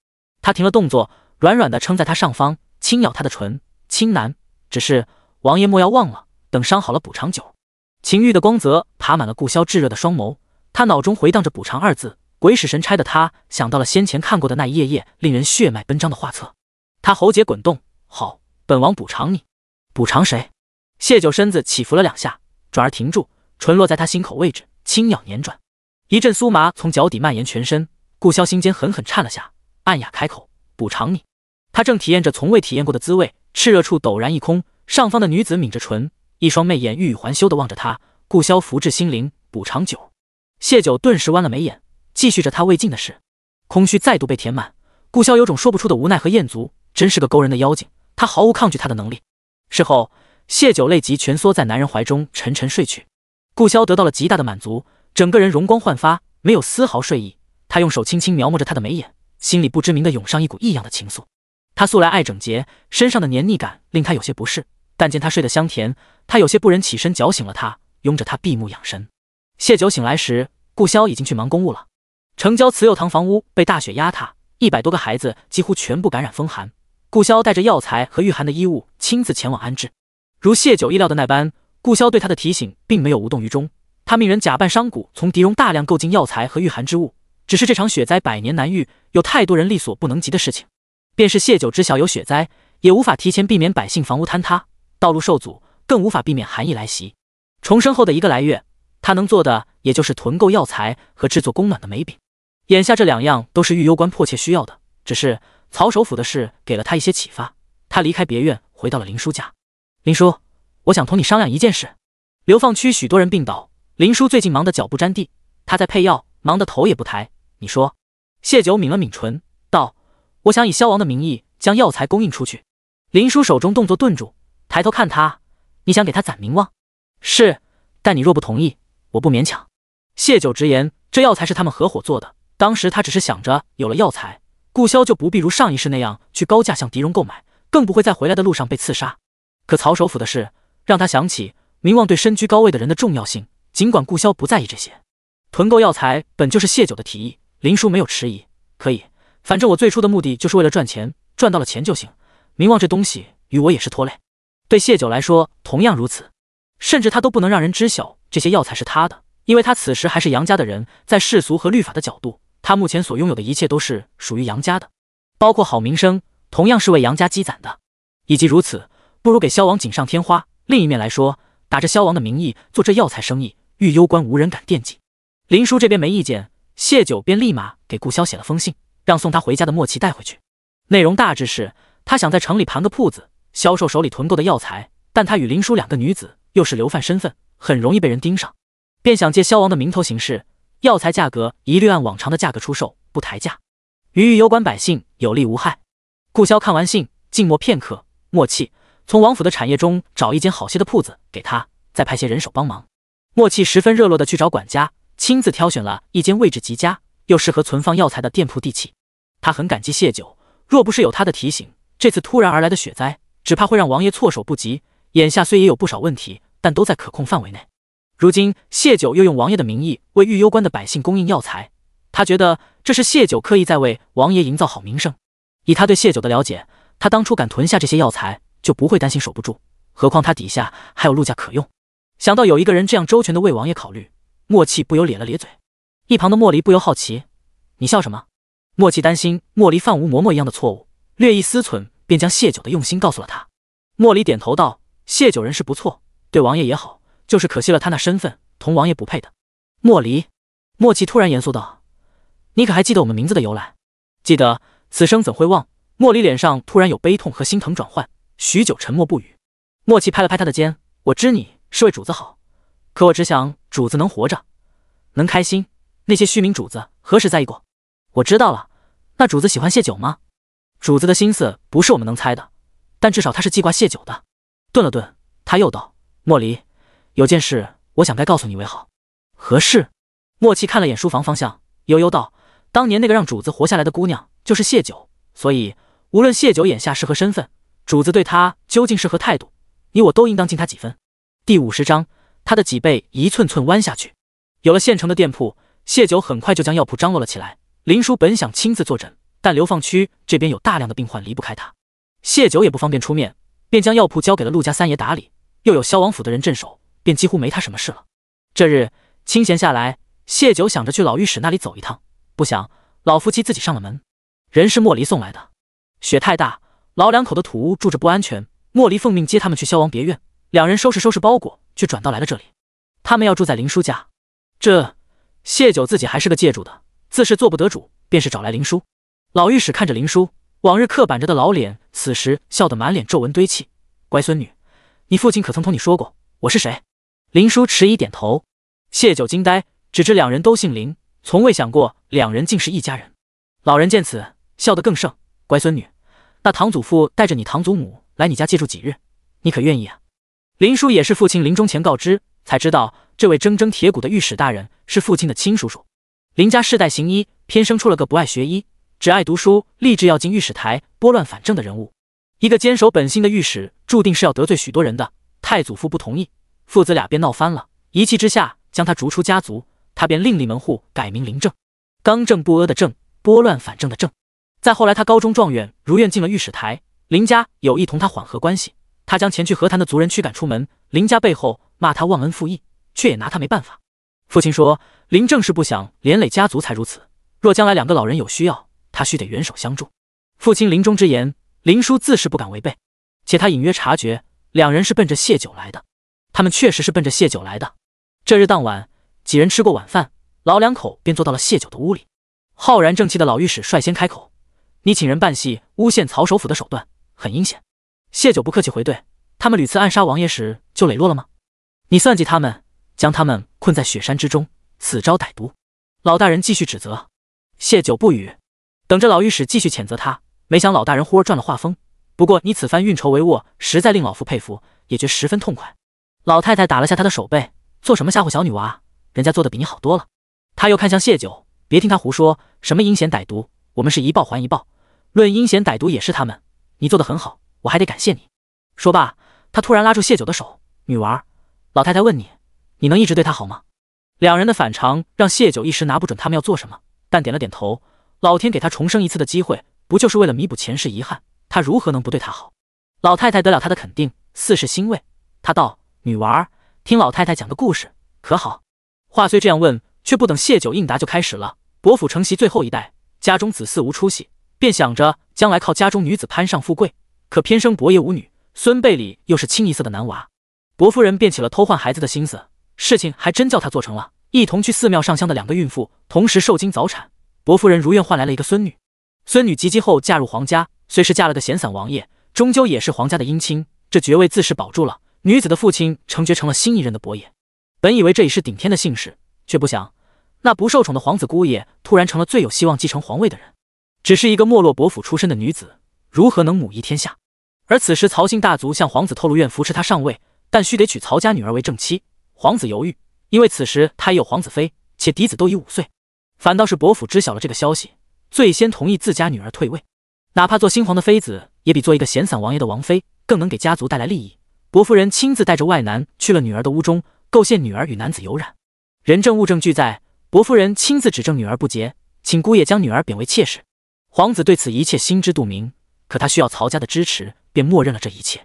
他停了动作，软软的撑在他上方，轻咬他的唇，轻喃：“只是王爷莫要忘了，等伤好了补偿酒。”情欲的光泽爬满了顾潇炙热的双眸，他脑中回荡着补偿二字，鬼使神差的他想到了先前看过的那一页页令人血脉奔张的画册。他喉结滚动：“好，本王补偿你。”“补偿谁？”谢九身子起伏了2下，转而停住，唇落在他心口位置，轻咬捻转，一阵酥麻从脚底蔓延全身。顾潇心间狠狠颤了下，暗哑开口：“补偿你。”他正体验着从未体验过的滋味，炽热处陡然一空。上方的女子抿着唇，一双媚眼欲语还休地望着他。顾潇福至心灵：“补偿酒。”谢九顿时弯了眉眼，继续着他未尽的事。空虚再度被填满，顾潇有种说不出的无奈和厌足，真是个勾人的妖精，他毫无抗拒他的能力。事后，谢九泪极蜷缩在男人怀中，沉沉睡去。顾潇得到了极大的满足，整个人容光焕发，没有丝毫睡意。他用手轻轻描摹着他的眉眼，心里不知名的涌上一股异样的情愫。他素来爱整洁，身上的黏腻感令他有些不适，但见他睡得香甜，他有些不忍起身搅醒了他，拥着他闭目养神。谢九醒来时，顾潇已经去忙公务了。城郊慈幼堂房屋被大雪压塌，100多个孩子几乎全部感染风寒。顾潇带着药材和御寒的衣物亲自前往安置。如谢九意料的那般，顾潇对他的提醒并没有无动于衷。他命人假扮商贾，从狄戎大量购进药材和御寒之物。只是这场雪灾100年难遇，有太多人力所不能及的事情。便是谢九知晓有雪灾，也无法提前避免百姓房屋坍塌，道路受阻，更无法避免寒意来袭。重生后的1个来月，他能做的也就是囤购药材和制作供暖的梅饼。眼下这2样都是御幽关迫切需要的，只是曹首府的事给了他一些启发。他离开别院，回到了林叔家。林叔，我想同你商量一件事。流放区许多人病倒，林叔最近忙得脚不沾地，他在配药，忙得头也不抬。你说？谢九抿了抿唇，道：“我想以萧王的名义将药材供应出去。”林叔手中动作顿住，抬头看他：“你想给他攒名望？”“是，但你若不同意，我不勉强。”谢九直言，这药材是他们合伙做的。当时他只是想着，有了药材，顾潇就不必如上一世那样去高价向狄戎购买，更不会在回来的路上被刺杀。可曹首府的事，让他想起名望对身居高位的人的重要性。尽管顾潇不在意这些，囤购药材本就是谢九的提议。林叔没有迟疑，可以，反正我最初的目的就是为了赚钱，赚到了钱就行。名望这东西于我也是拖累，对谢九来说同样如此。甚至他都不能让人知晓这些药材是他的，因为他此时还是杨家的人，在世俗和律法的角度，他目前所拥有的一切都是属于杨家的，包括好名声，同样是为杨家积攒的。以及如此，不如给萧王锦上添花。另一面来说，打着萧王的名义做这药材生意，御幽关无人敢惦记。林叔这边没意见，谢九便立马给顾潇写了封信，让送他回家的墨奇带回去。内容大致是他想在城里盘个铺子，销售手里囤够的药材，但他与林叔两个女子又是流贩身份，很容易被人盯上，便想借萧王的名头行事，药材价格一律按往常的价格出售，不抬价，于攸关百姓有利无害。顾萧看完信，静默片刻，默契从王府的产业中找一间好些的铺子给他，再派些人手帮忙。默契十分热络地去找管家，亲自挑选了一间位置极佳又适合存放药材的店铺地契。他很感激谢九，若不是有他的提醒，这次突然而来的雪灾只怕会让王爷措手不及。眼下虽也有不少问题，但都在可控范围内。如今谢九又用王爷的名义为御幽关的百姓供应药材，他觉得这是谢九刻意在为王爷营造好名声。以他对谢九的了解，他当初敢囤下这些药材，就不会担心守不住，何况他底下还有陆家可用。想到有一个人这样周全地为王爷考虑，默契不由咧了咧嘴。一旁的莫离不由好奇：“你笑什么？”默契担心莫离犯吴嬷嬷一样的错误，略一思忖，便将谢九的用心告诉了他。莫离点头道：“谢九人是不错，对王爷也好，就是可惜了他那身份，同王爷不配的。”莫离，默契突然严肃道：“你可还记得我们名字的由来？”记得，此生怎会忘？莫离脸上突然有悲痛和心疼转换，许久沉默不语。默契拍了拍他的肩：“我知你是为主子好，可我只想主子能活着，能开心，那些虚名主子何时在意过？我知道了，那主子喜欢谢九吗？主子的心思不是我们能猜的，但至少他是记挂谢九的。”顿了顿，他又道：“莫离，有件事我想该告诉你为好。”“何事？”默契看了眼书房方向，悠悠道：“当年那个让主子活下来的姑娘就是谢九，所以无论谢九眼下是何身份，主子对他究竟是何态度，你我都应当敬他几分。”第50章，他的脊背一寸寸弯下去。有了现成的店铺，谢九很快就将药铺张罗了起来。林叔本想亲自坐诊，但流放区这边有大量的病患离不开他，谢九也不方便出面，便将药铺交给了陆家三爷打理，又有萧王府的人镇守，便几乎没他什么事了。这日清闲下来，谢九想着去老御史那里走一趟，不想老夫妻自己上了门。人是莫离送来的，雪太大，老两口的土屋住着不安全，莫离奉命接他们去萧王别院，两人收拾包裹，却转到来了这里。他们要住在林叔家，这谢九自己还是个借住的，自是做不得主，便是找来林叔。老御史看着林叔，往日刻板着的老脸，此时笑得满脸皱纹堆砌。“乖孙女，你父亲可曾同你说过我是谁？”林叔迟疑点头。谢九惊呆，只知两人都姓林，从未想过两人竟是一家人。老人见此，笑得更盛：“乖孙女，那堂祖父带着你堂祖母来你家借住几日，你可愿意啊？”林叔也是父亲临终前告知，才知道这位铮铮铁骨的御史大人是父亲的亲叔叔。林家世代行医，偏生出了个不爱学医，只爱读书，立志要进御史台拨乱反正的人物。一个坚守本心的御史，注定是要得罪许多人的。太祖父不同意，父子俩便闹翻了，一气之下将他逐出家族，他便另立门户，改名林正，刚正不阿的正，拨乱反正的正。再后来他高中状元，如愿进了御史台，林家有意同他缓和关系，他将前去和谈的族人驱赶出门，林家背后骂他忘恩负义，却也拿他没办法。父亲说林正是不想连累家族才如此，若将来两个老人有需要，他须得援手相助。父亲临终之言，林叔自是不敢违背，且他隐约察觉两人是奔着谢九来的。他们确实是奔着谢九来的。这日当晚，几人吃过晚饭，老两口便坐到了谢九的屋里。浩然正气的老御史率先开口：“你请人办戏，诬陷曹首府的手段很阴险。”谢九不客气回怼：“他们屡次暗杀王爷时就磊落了吗？你算计他们，将他们困在雪山之中，此招歹毒。”老大人继续指责。谢九不语，等着老御史继续谴责他。没想老大人忽而转了话锋：“不过你此番运筹帷幄，实在令老夫佩服，也觉十分痛快。”老太太打了下他的手背：“做什么吓唬小女娃？人家做的比你好多了。”他又看向谢九：“别听他胡说，什么阴险歹毒，我们是一报还一报。论阴险歹毒也是他们，你做得很好，我还得感谢你。”说罢，他突然拉住谢九的手：“女娃，老太太问你，你能一直对她好吗？”两人的反常让谢九一时拿不准他们要做什么，但点了点头。老天给他重生一次的机会，不就是为了弥补前世遗憾？他如何能不对他好？老太太得了他的肯定，似是欣慰。他道：“女娃，听老太太讲个故事，可好？”话虽这样问，却不等谢九应答就开始了。伯府承袭最后一代，家中子嗣无出息，便想着将来靠家中女子攀上富贵，可偏生伯爷无女，孙辈里又是清一色的男娃。伯夫人便起了偷换孩子的心思，事情还真叫他做成了。一同去寺庙上香的两个孕妇，同时受精早产，伯夫人如愿换来了一个孙女。孙女及笄后嫁入皇家，虽是嫁了个闲散王爷，终究也是皇家的姻亲，这爵位自是保住了。女子的父亲承爵成了新一任的伯爷，本以为这已是顶天的幸事，却不想那不受宠的皇子姑爷突然成了最有希望继承皇位的人。只是一个没落伯府出身的女子，如何能母仪天下？而此时曹姓大族向皇子透露愿扶持他上位，但须得娶曹家女儿为正妻。皇子犹豫，因为此时他已有皇子妃，且嫡子都已5岁。反倒是伯府知晓了这个消息，最先同意自家女儿退位，哪怕做新皇的妃子，也比做一个闲散王爷的王妃更能给家族带来利益。伯夫人亲自带着外男去了女儿的屋中，构陷女儿与男子有染。人证物证俱在，伯夫人亲自指证女儿不洁，请姑爷将女儿贬为妾室。皇子对此一切心知肚明，可他需要曹家的支持，便默认了这一切。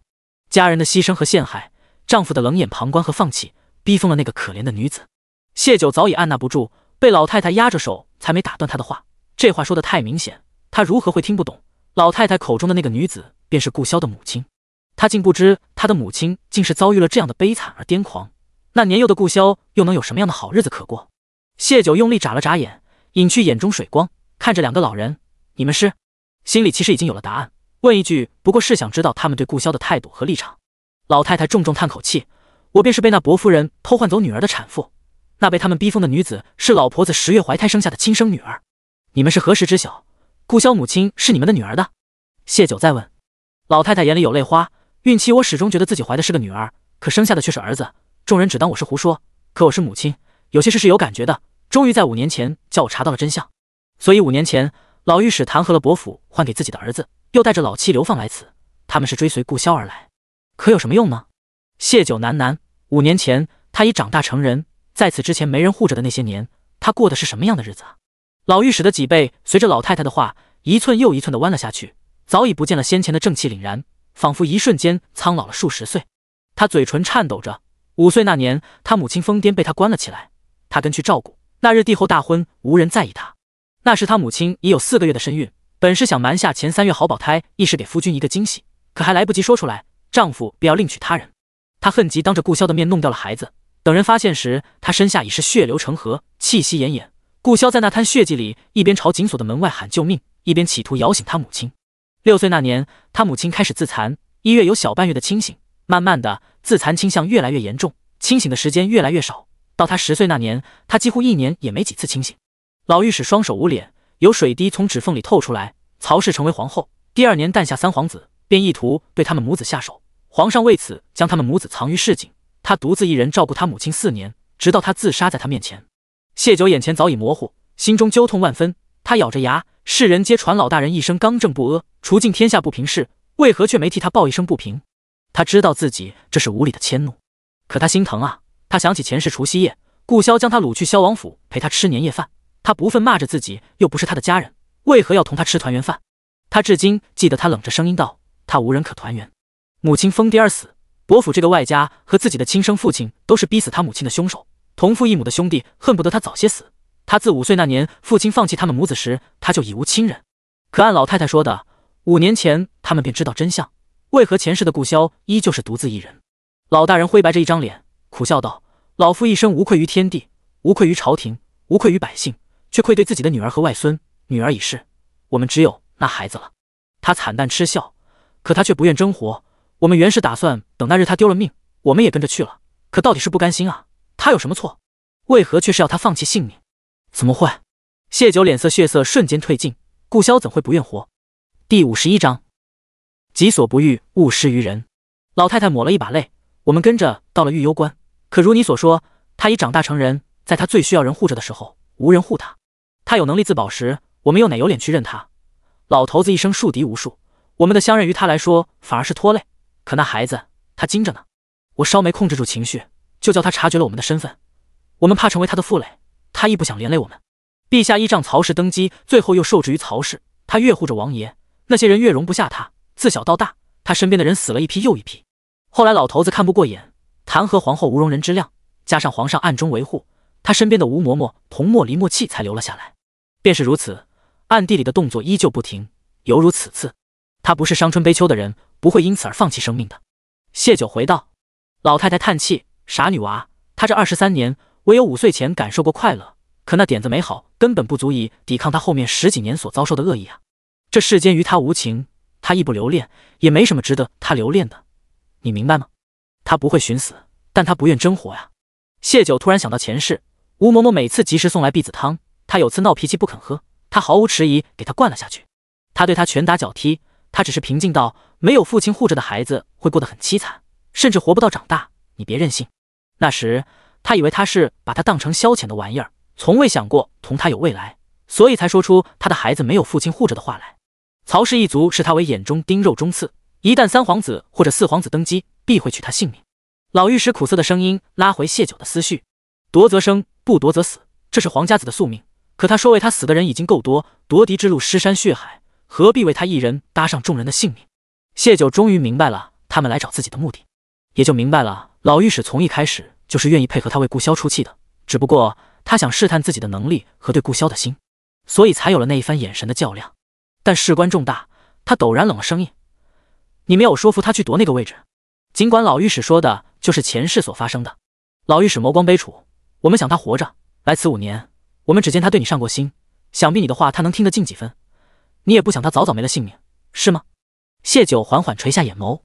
家人的牺牲和陷害，丈夫的冷眼旁观和放弃，逼疯了那个可怜的女子。谢九早已按捺不住，被老太太压着手，才没打断他的话。这话说得太明显，他如何会听不懂？老太太口中的那个女子，便是顾萧的母亲。他竟不知他的母亲竟是遭遇了这样的悲惨而癫狂，那年幼的顾萧又能有什么样的好日子可过？谢九用力眨了眨眼，隐去眼中水光，看着两个老人：“你们是？”心里其实已经有了答案，问一句不过是想知道他们对顾萧的态度和立场。老太太重重叹口气：“我便是被那伯夫人偷换走女儿的产妇，那被他们逼疯的女子是老婆子10月怀胎生下的亲生女儿。你们是何时知晓顾萧母亲是你们的女儿的？”谢九再问。老太太眼里有泪花：“孕期我始终觉得自己怀的是个女儿，可生下的却是儿子。众人只当我是胡说，可我是母亲，有些事是有感觉的。终于在5年前叫我查到了真相。所以5年前，老御史弹劾了伯府换给自己的儿子，又带着老妻流放来此。他们是追随顾萧而来，可有什么用呢？”谢九喃喃：“5年前，他已长大成人，在此之前没人护着的那些年，他过的是什么样的日子啊？”老御史的脊背随着老太太的话一寸又一寸地弯了下去，早已不见了先前的正气凛然，仿佛一瞬间苍老了数十岁。他嘴唇颤抖着：“5岁那年，他母亲疯癫被他关了起来，他跟去照顾。那日帝后大婚，无人在意他。那时他母亲已有4个月的身孕，本是想瞒下前3月好保胎，一时给夫君一个惊喜，可还来不及说出来，丈夫便要另娶他人。他恨极当着顾萧的面弄掉了孩子，等人发现时，他身下已是血流成河，气息奄奄。顾萧在那滩血迹里，一边朝紧锁的门外喊救命，一边企图摇醒他母亲。6岁那年，他母亲开始自残，1月有小半月的清醒，慢慢的自残倾向越来越严重，清醒的时间越来越少。到他10岁那年，他几乎1年也没几次清醒。老御史双手捂脸，有水滴从指缝里透出来。曹氏成为皇后，第2年诞下3皇子，便意图对他们母子下手。皇上为此将他们母子藏于市井，他独自一人照顾他母亲4年，直到他自杀在他面前。谢九眼前早已模糊，心中揪痛万分。他咬着牙，世人皆传老大人一生刚正不阿，除尽天下不平事，为何却没替他报一声不平？他知道自己这是无理的迁怒，可他心疼啊。他想起前世除夕夜，顾萧将他掳去萧王府陪他吃年夜饭，他不忿骂着自己又不是他的家人，为何要同他吃团圆饭？他至今记得他冷着声音道：“他无人可团圆。”母亲疯癫而死，伯府这个外家和自己的亲生父亲都是逼死他母亲的凶手，同父异母的兄弟恨不得他早些死。他自5岁那年父亲放弃他们母子时，他就已无亲人。可按老太太说的，5年前他们便知道真相，为何前世的顾萧依旧是独自一人？老大人灰白着一张脸，苦笑道：“老夫一生无愧于天地，无愧于朝廷，无愧于百姓，却愧对自己的女儿和外孙。女儿已逝，我们只有那孩子了。”他惨淡嗤笑，可他却不愿争活。我们原是打算等那日他丢了命，我们也跟着去了，可到底是不甘心啊。他有什么错？为何却是要他放弃性命？怎么会？谢九脸色血色瞬间褪尽，顾萧怎会不愿活？第51章，己所不欲，勿施于人。老太太抹了一把泪：“我们跟着到了御幽关，可如你所说，他已长大成人，在他最需要人护着的时候，无人护他。他有能力自保时，我们又哪有脸去认他？老头子一生树敌无数，我们的相认于他来说反而是拖累。可那孩子，他精着呢。我稍没控制住情绪，就叫他察觉了我们的身份，我们怕成为他的负累，他亦不想连累我们。陛下依仗曹氏登基，最后又受制于曹氏，他越护着王爷，那些人越容不下他。自小到大，他身边的人死了一批又一批。后来老头子看不过眼，弹劾皇后无容人之量，加上皇上暗中维护，他身边的吴嬷嬷、童墨离默契才留了下来。便是如此，暗地里的动作依旧不停，犹如此次。他不是伤春悲秋的人，不会因此而放弃生命的。谢九回道。老太太叹气：“傻女娃，她这23年，唯有5岁前感受过快乐，可那点子美好，根本不足以抵抗她后面10几年所遭受的恶意啊。这世间于她无情，他亦不留恋，也没什么值得他留恋的，你明白吗？他不会寻死，但他不愿真活呀。谢九突然想到前世，吴嬷嬷每次及时送来避子汤，他有次闹脾气不肯喝，他毫无迟疑给他灌了下去。他对他拳打脚踢，他只是平静道：没有父亲护着的孩子会过得很凄惨，甚至活不到长大，你别任性。那时他以为他是把他当成消遣的玩意儿，从未想过同他有未来，所以才说出他的孩子没有父亲护着的话来。曹氏一族视他为眼中钉肉中刺，一旦三皇子或者四皇子登基，必会取他性命。老御史苦涩的声音拉回谢九的思绪，夺则生，不夺则死，这是皇家子的宿命。可他说为他死的人已经够多，夺嫡之路尸山血海，何必为他一人搭上众人的性命？谢九终于明白了他们来找自己的目的，也就明白了老御史从一开始就是愿意配合他为顾萧出气的，只不过他想试探自己的能力和对顾萧的心，所以才有了那一番眼神的较量。但事关重大，他陡然冷了声音：你没有说服他去夺那个位置。尽管老御史说的就是前世所发生的。老御史眸光悲楚：我们想他活着，来此5年，我们只见他对你上过心，想必你的话他能听得进几分，你也不想他早早没了性命，是吗？谢九缓缓垂下眼眸。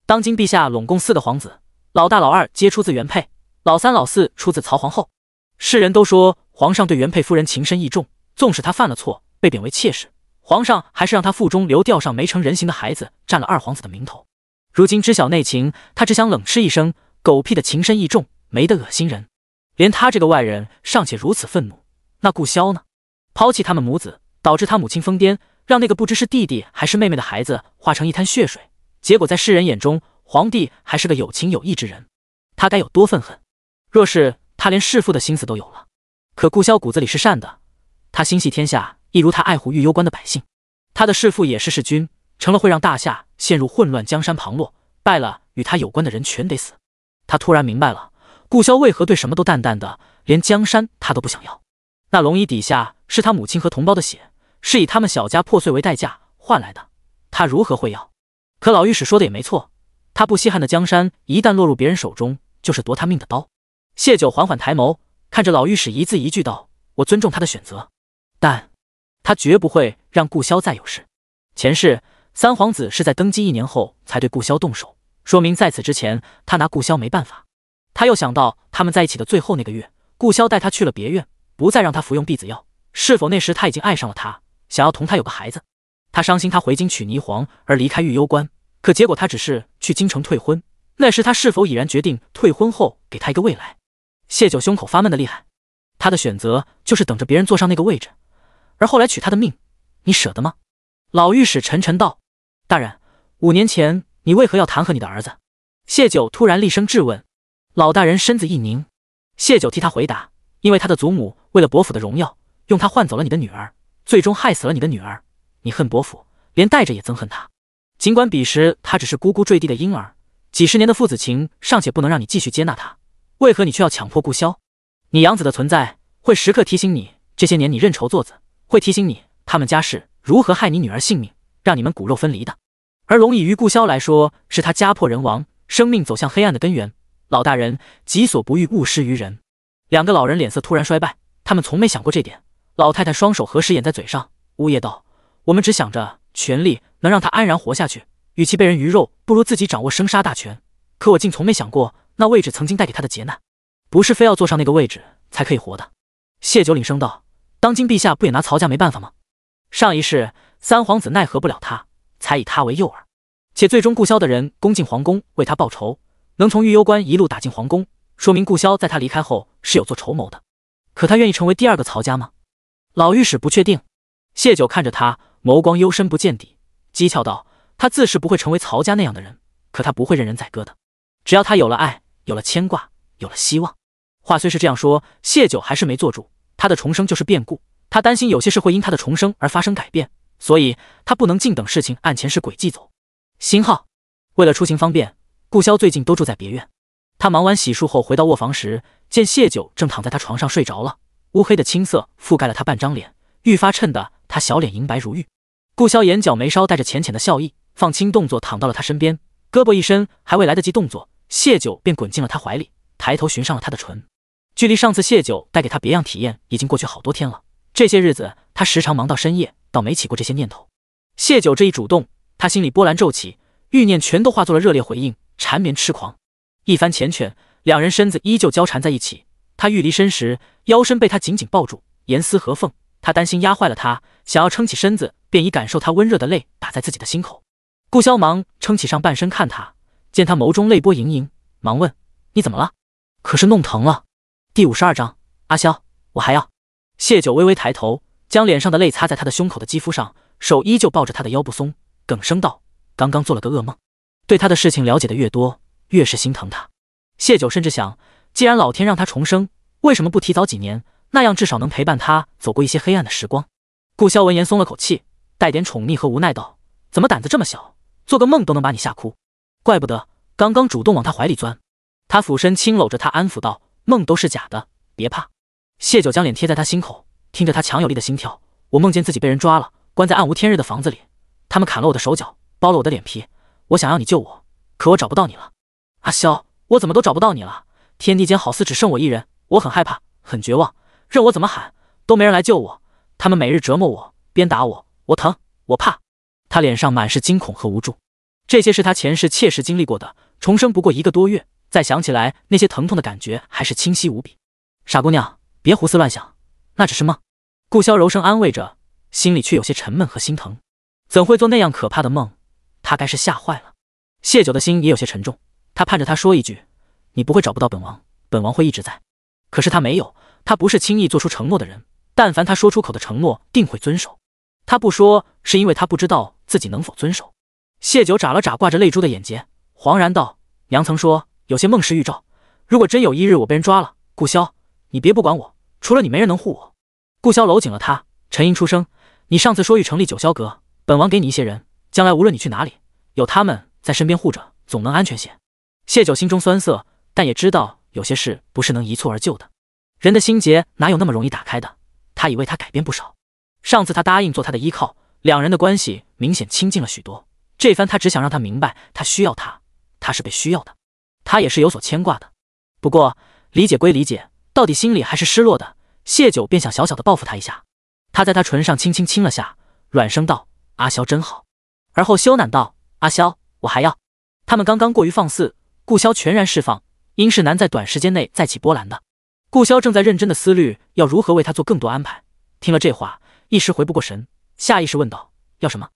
当今陛下拢共4个皇子，老大老二皆出自原配，老三老四出自曹皇后。世人都说皇上对原配夫人情深意重，纵使他犯了错被贬为妾室，皇上还是让他腹中流吊上没成人形的孩子占了2皇子的名头。如今知晓内情，他只想冷嗤一声，狗屁的情深意重，没得恶心人。连他这个外人尚且如此愤怒，那顾萧呢？抛弃他们母子，导致他母亲疯癫，让那个不知是弟弟还是妹妹的孩子化成一滩血水，结果在世人眼中，皇帝还是个有情有义之人，他该有多愤恨？若是他连弑父的心思都有了，可顾萧骨子里是善的，他心系天下，一如他爱护御幽关的百姓。他的弑父也是弑君，成了会让大夏陷入混乱，江山旁落，败了与他有关的人全得死。他突然明白了，顾萧为何对什么都淡淡的，连江山他都不想要。那龙衣底下是他母亲和同胞的血，是以他们小家破碎为代价换来的，他如何会要？可老御史说的也没错，他不稀罕的江山一旦落入别人手中，就是夺他命的刀。谢九缓缓抬眸，看着老御史一字一句道：我尊重他的选择，但他绝不会让顾萧再有事。前世三皇子是在登基1年后才对顾萧动手，说明在此之前他拿顾萧没办法。他又想到他们在一起的最后那个月，顾萧带他去了别院，不再让他服用避子药，是否那时他已经爱上了他，想要同他有个孩子？他伤心他回京娶霓凰而离开御幽关，可结果他只是去京城退婚，那时他是否已然决定退婚后给他一个未来？谢九胸口发闷的厉害，他的选择就是等着别人坐上那个位置，而后来取他的命，你舍得吗？老御史沉沉道：大人，5年前你为何要弹劾你的儿子？谢九突然厉声质问。老大人身子一凝，谢九替他回答：因为他的祖母为了伯府的荣耀，用他换走了你的女儿，最终害死了你的女儿。你恨伯府，连带着也憎恨他。尽管彼时他只是咕咕坠地的婴儿，几十年的父子情尚且不能让你继续接纳他，为何你却要强迫顾萧？你养子的存在会时刻提醒你，这些年你认筹作子，会提醒你他们家事如何害你女儿性命，让你们骨肉分离的。而龙乙于顾萧来说，是他家破人亡，生命走向黑暗的根源。老大人己所不欲，勿施于人。2个老人脸色突然衰败，他们从没想过这点。老太太双手合十掩在嘴上，呜咽道：我们只想着权力能让他安然活下去，与其被人鱼肉，不如自己掌握生杀大权。可我竟从没想过，那位置曾经带给他的劫难，不是非要坐上那个位置才可以活的。谢九领声道：当今陛下不也拿曹家没办法吗？上一世三皇子奈何不了他，才以他为诱饵，且最终顾萧的人攻进皇宫为他报仇，能从御幽关一路打进皇宫，说明顾萧在他离开后是有做筹谋的。可他愿意成为第2个曹家吗？老御史不确定。谢九看着他，眸光幽深不见底，讥诮道：他自是不会成为曹家那样的人，可他不会任人宰割的。只要他有了爱，有了牵挂，有了希望。话虽是这样说，谢九还是没做住。他的重生就是变故，他担心有些事会因他的重生而发生改变，所以他不能静等事情按前世轨迹走。星号为了出行方便，顾萧最近都住在别院。他忙完洗漱后回到卧房时，见谢九正躺在他床上睡着了，乌黑的青色覆盖了他半张脸，愈发衬得他小脸银白如玉。顾萧眼角眉梢带着浅浅的笑意，放轻动作躺到了他身边，胳膊一伸，还未来得及动作，谢九便滚进了他怀里，抬头寻上了他的唇。距离上次谢九带给他别样体验已经过去好多天了，这些日子他时常忙到深夜，倒没起过这些念头。谢九这一主动，他心里波澜骤起，欲念全都化作了热烈回应，缠绵痴狂。一番缱绻，两人身子依旧交缠在一起。他欲离身时，腰身被他紧紧抱住，严丝合缝。他担心压坏了他，想要撑起身子，便已感受他温热的泪打在自己的心口。顾潇忙撑起上半身看他，见他眸中泪波盈盈，忙问：“你怎么了？可是弄疼了。”第52章，阿萧，我还要。谢九微微抬头，将脸上的泪擦在他的胸口的肌肤上，手依旧抱着他的腰不松，哽声道：“刚刚做了个噩梦。”对他的事情了解的越多，越是心疼他。谢九甚至想，既然老天让他重生，为什么不提早几年，那样至少能陪伴他走过一些黑暗的时光。顾潇闻言松了口气，带点宠溺和无奈道：“怎么胆子这么小，做个梦都能把你吓哭？怪不得刚刚主动往他怀里钻。”他俯身轻搂着他，安抚道：“梦都是假的，别怕。”谢九将脸贴在他心口，听着他强有力的心跳。我梦见自己被人抓了，关在暗无天日的房子里，他们砍了我的手脚，剥了我的脸皮。我想要你救我，可我找不到你了。阿萧，我怎么都找不到你了？天地间好似只剩我一人，我很害怕，很绝望，任我怎么喊都没人来救我。他们每日折磨我，鞭打我，我疼，我怕。他脸上满是惊恐和无助，这些是他前世切实经历过的。重生不过1个多月，再想起来那些疼痛的感觉还是清晰无比。傻姑娘，别胡思乱想，那只是梦。顾潇柔声安慰着，心里却有些沉闷和心疼。怎会做那样可怕的梦？他该是吓坏了。谢九的心也有些沉重，他盼着他说一句：“你不会找不到本王，本王会一直在。”可是他没有，他不是轻易做出承诺的人，但凡他说出口的承诺，定会遵守。他不说，是因为他不知道自己能否遵守。谢九眨了眨挂着泪珠的眼睫，惶然道：“娘曾说，有些梦是预兆，如果真有一日我被人抓了，顾潇，你别不管我，除了你没人能护我。”顾潇搂紧了他，沉吟出声：“你上次说欲成立九霄阁，本王给你一些人，将来无论你去哪里，有他们在身边护着，总能安全些。”谢九心中酸涩，但也知道有些事不是能一蹴而就的。人的心结哪有那么容易打开的？他以为他改变不少。上次他答应做他的依靠，两人的关系明显亲近了许多。这番他只想让他明白，他需要他，他是被需要的，他也是有所牵挂的。不过理解归理解，到底心里还是失落的。谢九便想小小的报复他一下。他在他唇上轻轻亲了下，软声道：“阿萧真好。”而后羞赧道：“阿萧，我还要。”他们刚刚过于放肆，顾潇全然释放，应是难在短时间内再起波澜的。顾潇正在认真的思虑要如何为他做更多安排，听了这话，一时回不过神，下意识问道：“要什么？”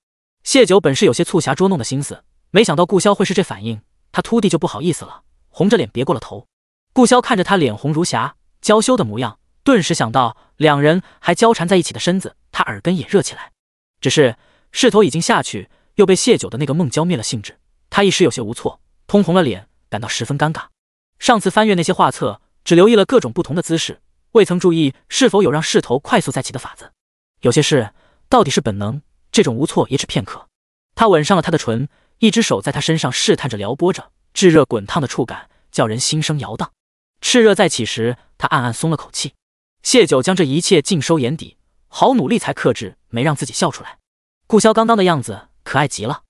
谢九本是有些促狭捉弄的心思，没想到顾潇会是这反应，他突地就不好意思了，红着脸别过了头。顾潇看着他脸红如霞，娇羞的模样，顿时想到两人还交缠在一起的身子，他耳根也热起来。只是势头已经下去，又被谢九的那个梦浇灭了兴致，他一时有些无措，通红了脸，感到十分尴尬。上次翻阅那些画册，只留意了各种不同的姿势，未曾注意是否有让势头快速再起的法子。有些事到底是本能，这种无措也只片刻。他吻上了他的唇，一只手在他身上试探着撩拨着，炙热滚烫的触感叫人心生摇荡。炽热再起时，他暗暗松了口气。谢九将这一切尽收眼底，好努力才克制没让自己笑出来。顾潇刚刚的样子可爱极了，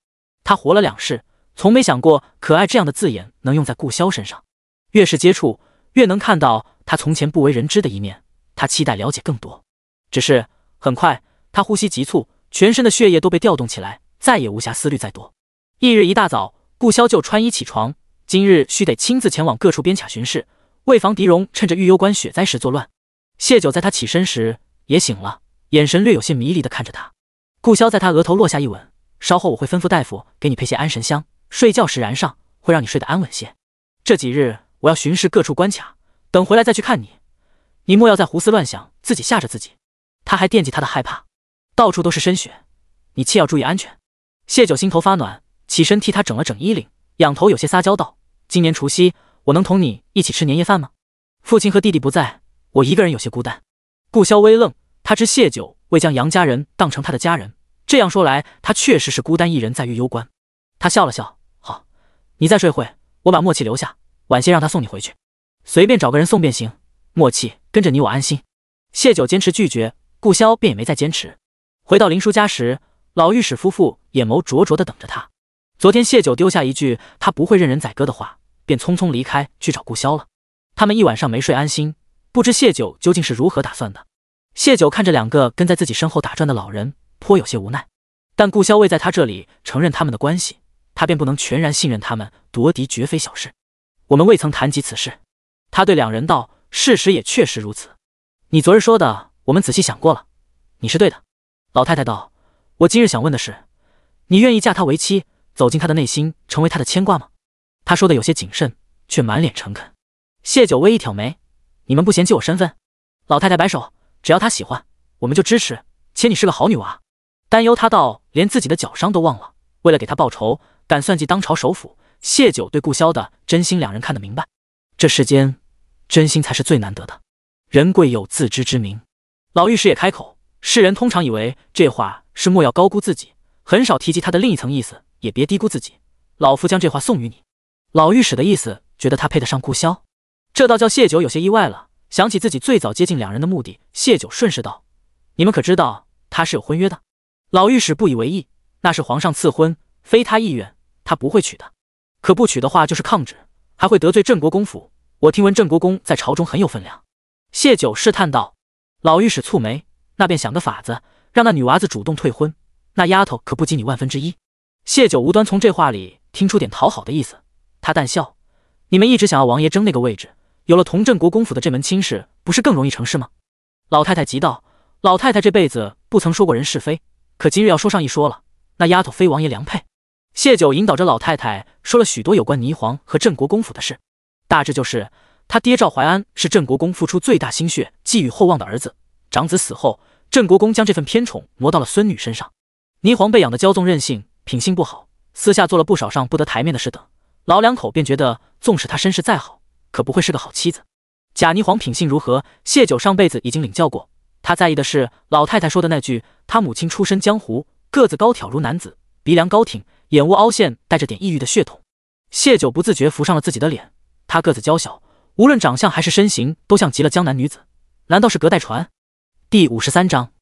他活了2世，从没想过可爱这样的字眼能用在顾潇身上。越是接触，越能看到他从前不为人知的一面，他期待了解更多。只是很快，他呼吸急促，全身的血液都被调动起来，再也无暇思虑再多。翌日一大早，顾潇就穿衣起床，今日须得亲自前往各处边卡巡视，为防狄荣趁着玉幽关雪灾时作乱。谢九在他起身时也醒了，眼神略有些迷离地看着他。顾潇在他额头落下一吻，稍后我会吩咐大夫给你配些安神香，睡觉时燃上，会让你睡得安稳些。这几日我要巡视各处关卡，等回来再去看你。你莫要再胡思乱想，自己吓着自己。他还惦记他的害怕，到处都是深雪，你切要注意安全。谢九心头发暖，起身替他整了整衣领，仰头有些撒娇道：“今年除夕，我能同你一起吃年夜饭吗？父亲和弟弟不在，我一个人有些孤单。”顾潇微愣，他知谢九未将杨家人当成他的家人，这样说来，他确实是孤单一人在玉幽关。他笑了笑：“好，你再睡会，我把默契留下，晚些让他送你回去，随便找个人送便行。默契跟着你我安心。”谢九坚持拒绝，顾潇便也没再坚持。回到林叔家时，老御史夫妇眼眸灼灼地等着他。昨天谢九丢下一句他不会任人宰割的话，便匆匆离开去找顾潇了。他们一晚上没睡安心，不知谢九究竟是如何打算的。谢九看着2个跟在自己身后打转的老人，颇有些无奈。但顾萧未在他这里承认他们的关系，他便不能全然信任他们，夺嫡绝非小事。我们未曾谈及此事。他对两人道：事实也确实如此。你昨日说的，我们仔细想过了，你是对的。老太太道：我今日想问的是，你愿意嫁他为妻，走进他的内心，成为他的牵挂吗？他说的有些谨慎，却满脸诚恳。谢九微一挑眉：你们不嫌弃我身份？老太太摆手：只要他喜欢，我们就支持，且你是个好女娃。担忧他道：连自己的脚伤都忘了，为了给他报仇，敢算计当朝首辅。谢九对顾萧的真心两人看得明白，这世间真心才是最难得的，人贵有自知之明。老御史也开口：世人通常以为这话是莫要高估自己，很少提及他的另一层意思，也别低估自己。老夫将这话送与你。老御史的意思，觉得他配得上顾萧，这倒叫谢九有些意外了，想起自己最早接近两人的目的，谢九顺势道：你们可知道他是有婚约的？老御史不以为意：那是皇上赐婚，非他意愿，他不会娶的。可不娶的话就是抗旨，还会得罪镇国公府。我听闻镇国公在朝中很有分量。谢九试探道。老御史蹙眉：那便想个法子，让那女娃子主动退婚，那丫头可不及你1/1000。谢九无端从这话里听出点讨好的意思，他淡笑：你们一直想要王爷争那个位置，有了同镇国公府的这门亲事，不是更容易成事吗？老太太急道：老太太这辈子不曾说过人是非，可今日要说上一说了，那丫头非王爷良配。谢九引导着老太太说了许多有关霓凰和镇国公府的事，大致就是他爹赵怀安是镇国公付出最大心血寄予厚望的儿子，长子死后，镇国公将这份偏宠挪到了孙女身上。霓凰被养的骄纵任性，品性不好，私下做了不少上不得台面的事等，老两口便觉得纵使她身世再好，可不会是个好妻子。贾霓凰品性如何，谢九上辈子已经领教过，他在意的是老太太说的那句：他母亲出身江湖，个子高挑如男子，鼻梁高挺，眼窝凹陷，带着点异域的血统。谢九不自觉浮上了自己的脸，他个子娇小，无论长相还是身形，都像极了江南女子，难道是隔代传？第53章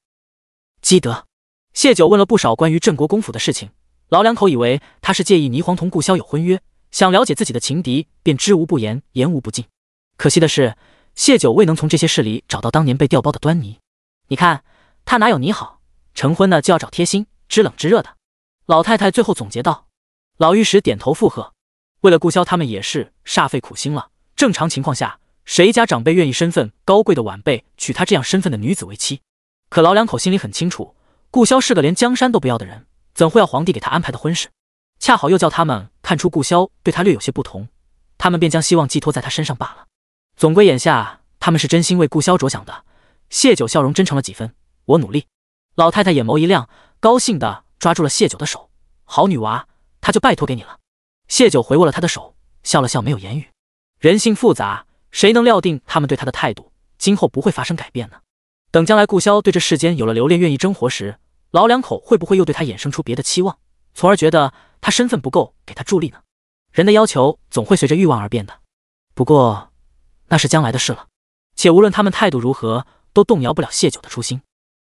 积德。谢九问了不少关于镇国公府的事情，老两口以为他是介意霓凰同顾萧有婚约，想了解自己的情敌，便知无不言，言无不尽。可惜的是，谢九未能从这些事里找到当年被调包的端倪。你看他哪有你好，成婚呢就要找贴心知冷知热的。老太太最后总结道。老御史点头附和，为了顾萧他们也是煞费苦心了。正常情况下，谁家长辈愿意身份高贵的晚辈娶她这样身份的女子为妻？可老两口心里很清楚，顾萧是个连江山都不要的人，怎会要皇帝给他安排的婚事？恰好又叫他们看出顾萧对他略有些不同，他们便将希望寄托在他身上罢了。总归眼下他们是真心为顾萧着想的。谢九笑容真诚了几分：我努力。老太太眼眸一亮，高兴地抓住了谢九的手：好女娃，他就拜托给你了。谢九回握了他的手，笑了笑，没有言语。人性复杂，谁能料定他们对他的态度今后不会发生改变呢？等将来顾萧对这世间有了留恋，愿意争活时，老两口会不会又对他衍生出别的期望，从而觉得他身份不够给他助力呢？人的要求总会随着欲望而变的，不过那是将来的事了。且无论他们态度如何，都动摇不了谢九的初心。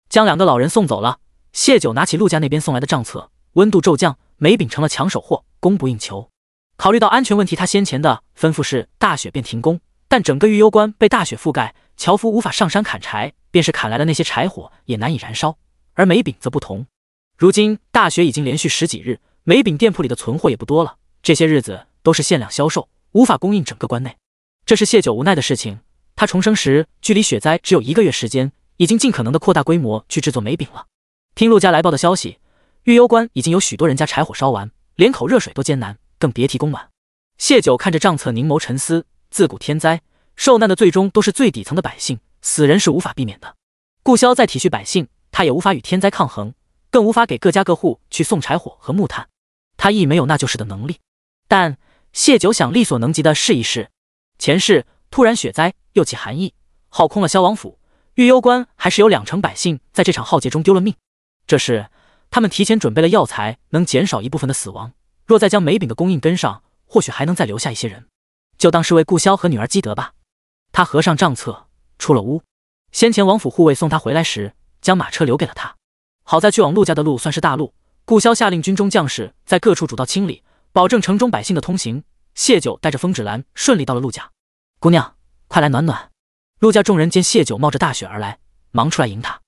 将两个老人送走了，谢九拿起陆家那边送来的账册，温度骤降，梅饼成了抢手货，供不应求。考虑到安全问题，他先前的吩咐是大雪便停工，但整个玉幽关被大雪覆盖，樵夫无法上山砍柴，便是砍来的那些柴火也难以燃烧。而梅饼则不同，如今大雪已经连续10几日，梅饼店铺里的存货也不多了，这些日子都是限量销售，无法供应整个关内。这是谢九无奈的事情，他重生时距离雪灾只有1个月时间，已经尽可能的扩大规模去制作梅饼了。听陆家来报的消息，玉幽关已经有许多人家柴火烧完，连口热水都艰难，更别提供暖。谢九看着账册凝眸沉思，自古天灾受难的最终都是最底层的百姓，死人是无法避免的。顾萧在体恤百姓，他也无法与天灾抗衡，更无法给各家各户去送柴火和木炭，他亦没有那就是的能力。但谢九想力所能及的试一试。前世突然雪灾，又起寒意，耗空了萧王府，玉幽关还是有2成百姓在这场浩劫中丢了命。这时他们提前准备了药材，能减少一部分的死亡，若再将梅饼的供应跟上，或许还能再留下一些人，就当是为顾萧和女儿积德吧。他合上账册，出了屋。先前王府护卫送他回来时，将马车留给了他。好在去往陆家的路算是大路，顾萧下令军中将士在各处主道清理，保证城中百姓的通行。谢九带着风芷兰顺利到了陆家。姑娘，快来暖暖。陆家众人见谢九冒着大雪而来，忙出来迎他。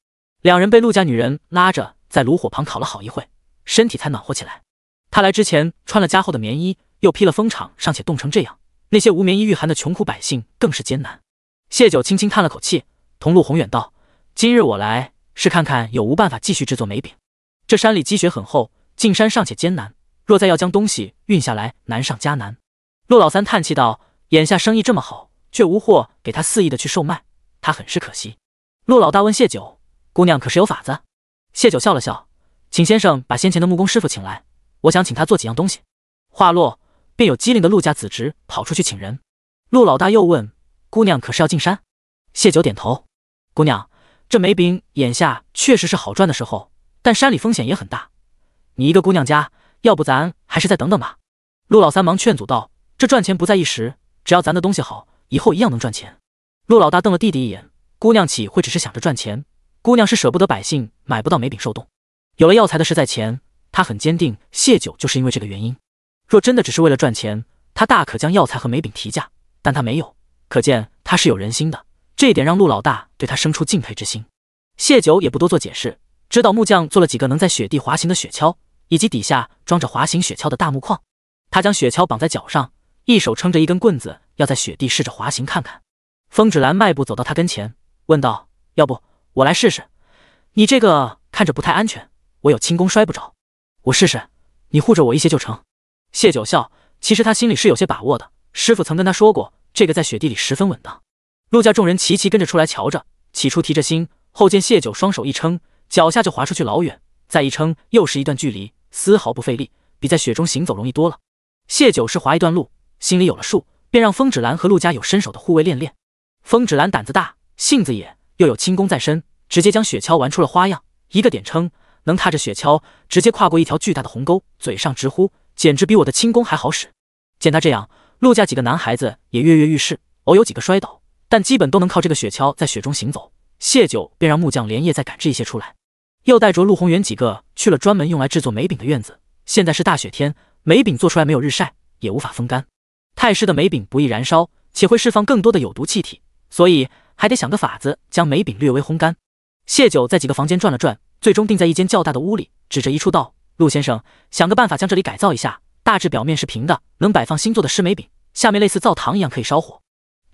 两人被陆家女人拉着在炉火旁烤了好一会，身体才暖和起来。他来之前穿了加厚的棉衣，又披了风氅，尚且冻成这样，那些无棉衣御寒的穷苦百姓更是艰难。谢九轻轻叹了口气，同陆宏远道：“今日我来是看看有无办法继续制作梅饼。这山里积雪很厚，进山尚且艰难，若再要将东西运下来，难上加难。”陆老三叹气道：“眼下生意这么好，却无货给他肆意的去售卖，他很是可惜。”陆老大问谢九：“姑娘可是有法子？”谢九笑了笑：“请先生把先前的木工师傅请来，我想请他做几样东西。”话落，便有机灵的陆家子侄跑出去请人。陆老大又问：“姑娘可是要进山？”谢九点头：“姑娘，这梅饼眼下确实是好赚的时候，但山里风险也很大。你一个姑娘家，要不咱还是再等等吧。”陆老三忙劝阻道：“这赚钱不在一时，只要咱的东西好，以后一样能赚钱。”陆老大瞪了弟弟一眼：“姑娘岂会只是想着赚钱？姑娘是舍不得百姓买不到梅饼受冻。有了药材的事在前，他很坚定，谢九就是因为这个原因。若真的只是为了赚钱，他大可将药材和梅饼提价，但他没有，可见他是有人心的。这一点让陆老大对他生出敬佩之心。谢九也不多做解释，指导木匠做了几个能在雪地滑行的雪橇，以及底下装着滑行雪橇的大木框。他将雪橇绑在脚上，一手撑着一根棍子，要在雪地试着滑行看看。风芷兰迈步走到他跟前，问道：“要不我来试试？你这个看着不太安全，我有轻功摔不着。我试试，你护着我一些就成。”谢九笑，其实他心里是有些把握的，师傅曾跟他说过，这个在雪地里十分稳当。陆家众人齐齐跟着出来瞧着，起初提着心，后见谢九双手一撑，脚下就滑出去老远，再一撑又是一段距离，丝毫不费力，比在雪中行走容易多了。谢九是滑一段路，心里有了数，便让风芷兰和陆家有身手的护卫练练。风芷兰胆子大，性子野，又有轻功在身，直接将雪橇玩出了花样，一个点撑，能踏着雪橇直接跨过一条巨大的鸿沟，嘴上直呼：“简直比我的轻功还好使。”见他这样，陆家几个男孩子也跃跃欲试，偶有几个摔倒，但基本都能靠这个雪橇在雪中行走。谢九便让木匠连夜再赶制一些出来，又带着陆宏远几个去了专门用来制作梅饼的院子。现在是大雪天，梅饼做出来没有日晒，也无法风干。太湿的梅饼不易燃烧，且会释放更多的有毒气体，所以还得想个法子将梅饼略微烘干。谢九在几个房间转了转，最终定在一间较大的屋里，指着一处道：“陆先生，想个办法将这里改造一下，大致表面是平的，能摆放新做的湿梅饼，下面类似灶堂一样可以烧火。”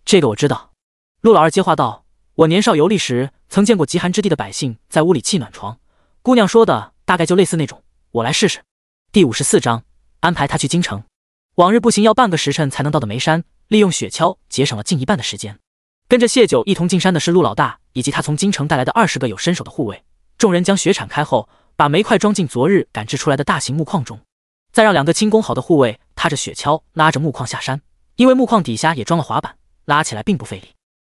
这个我知道。陆老二接话道：“我年少游历时，曾见过极寒之地的百姓在屋里砌暖床，姑娘说的大概就类似那种，我来试试。”第54章，安排他去京城。往日步行要半个时辰才能到的眉山，利用雪橇节省了近一半的时间。跟着谢九一同进山的是陆老大以及他从京城带来的20个有身手的护卫。众人将雪铲开后，把煤块装进昨日赶制出来的大型木框中，再让2个轻功好的护卫踏着雪橇拉着木框下山。因为木框底下也装了滑板，拉起来并不费力。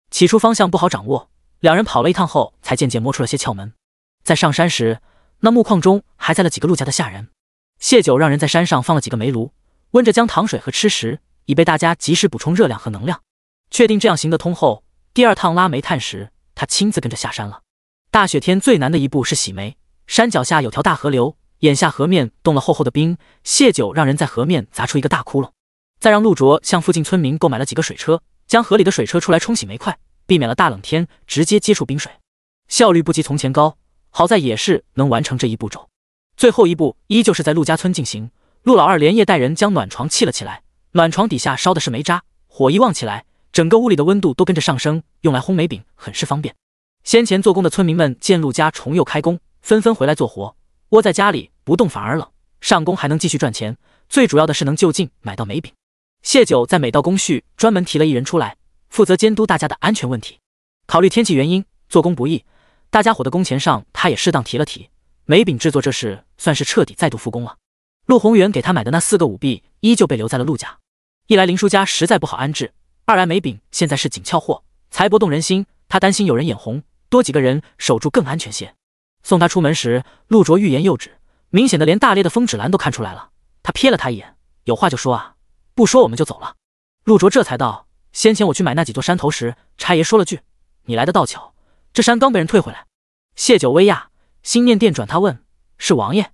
起初方向不好掌握，两人跑了一趟后，才渐渐摸出了些窍门。在上山时，那木框中还载了几个陆家的下人。谢九让人在山上放了几个煤炉，温着姜糖水和吃食，以备大家及时补充热量和能量。确定这样行得通后，第2趟拉煤炭时，他亲自跟着下山了。大雪天最难的一步是洗煤，山脚下有条大河流，眼下河面冻了厚厚的冰，谢九让人在河面砸出一个大窟窿，再让陆卓向附近村民购买了几个水车，将河里的水车出来冲洗煤块，避免了大冷天直接接触冰水，效率不及从前高，好在也是能完成这一步骤。最后一步依旧是在陆家村进行，陆老二连夜带人将暖床砌了起来，暖床底下烧的是煤渣，火一旺起来，整个屋里的温度都跟着上升，用来烘梅饼很是方便。先前做工的村民们见陆家重又开工，纷纷回来做活，窝在家里不动反而冷，上工还能继续赚钱，最主要的是能就近买到梅饼。谢九在每道工序专门提了一人出来，负责监督大家的安全问题。考虑天气原因，做工不易，大家伙的工钱上他也适当提了提。梅饼制作这事算是彻底再度复工了。陆宏远给他买的那4个舞弊依旧被留在了陆家。一来林叔家实在不好安置，二来梅饼现在是紧俏货，财帛动人心，他担心有人眼红，多几个人守住更安全些。送他出门时，陆卓欲言又止，明显的连大咧的风芷兰都看出来了。他瞥了他一眼，有话就说啊，不说我们就走了。陆卓这才道，先前我去买那几座山头时，差爷说了句，你来的倒巧，这山刚被人退回来。谢九微讶，心念电转，他问，是王爷？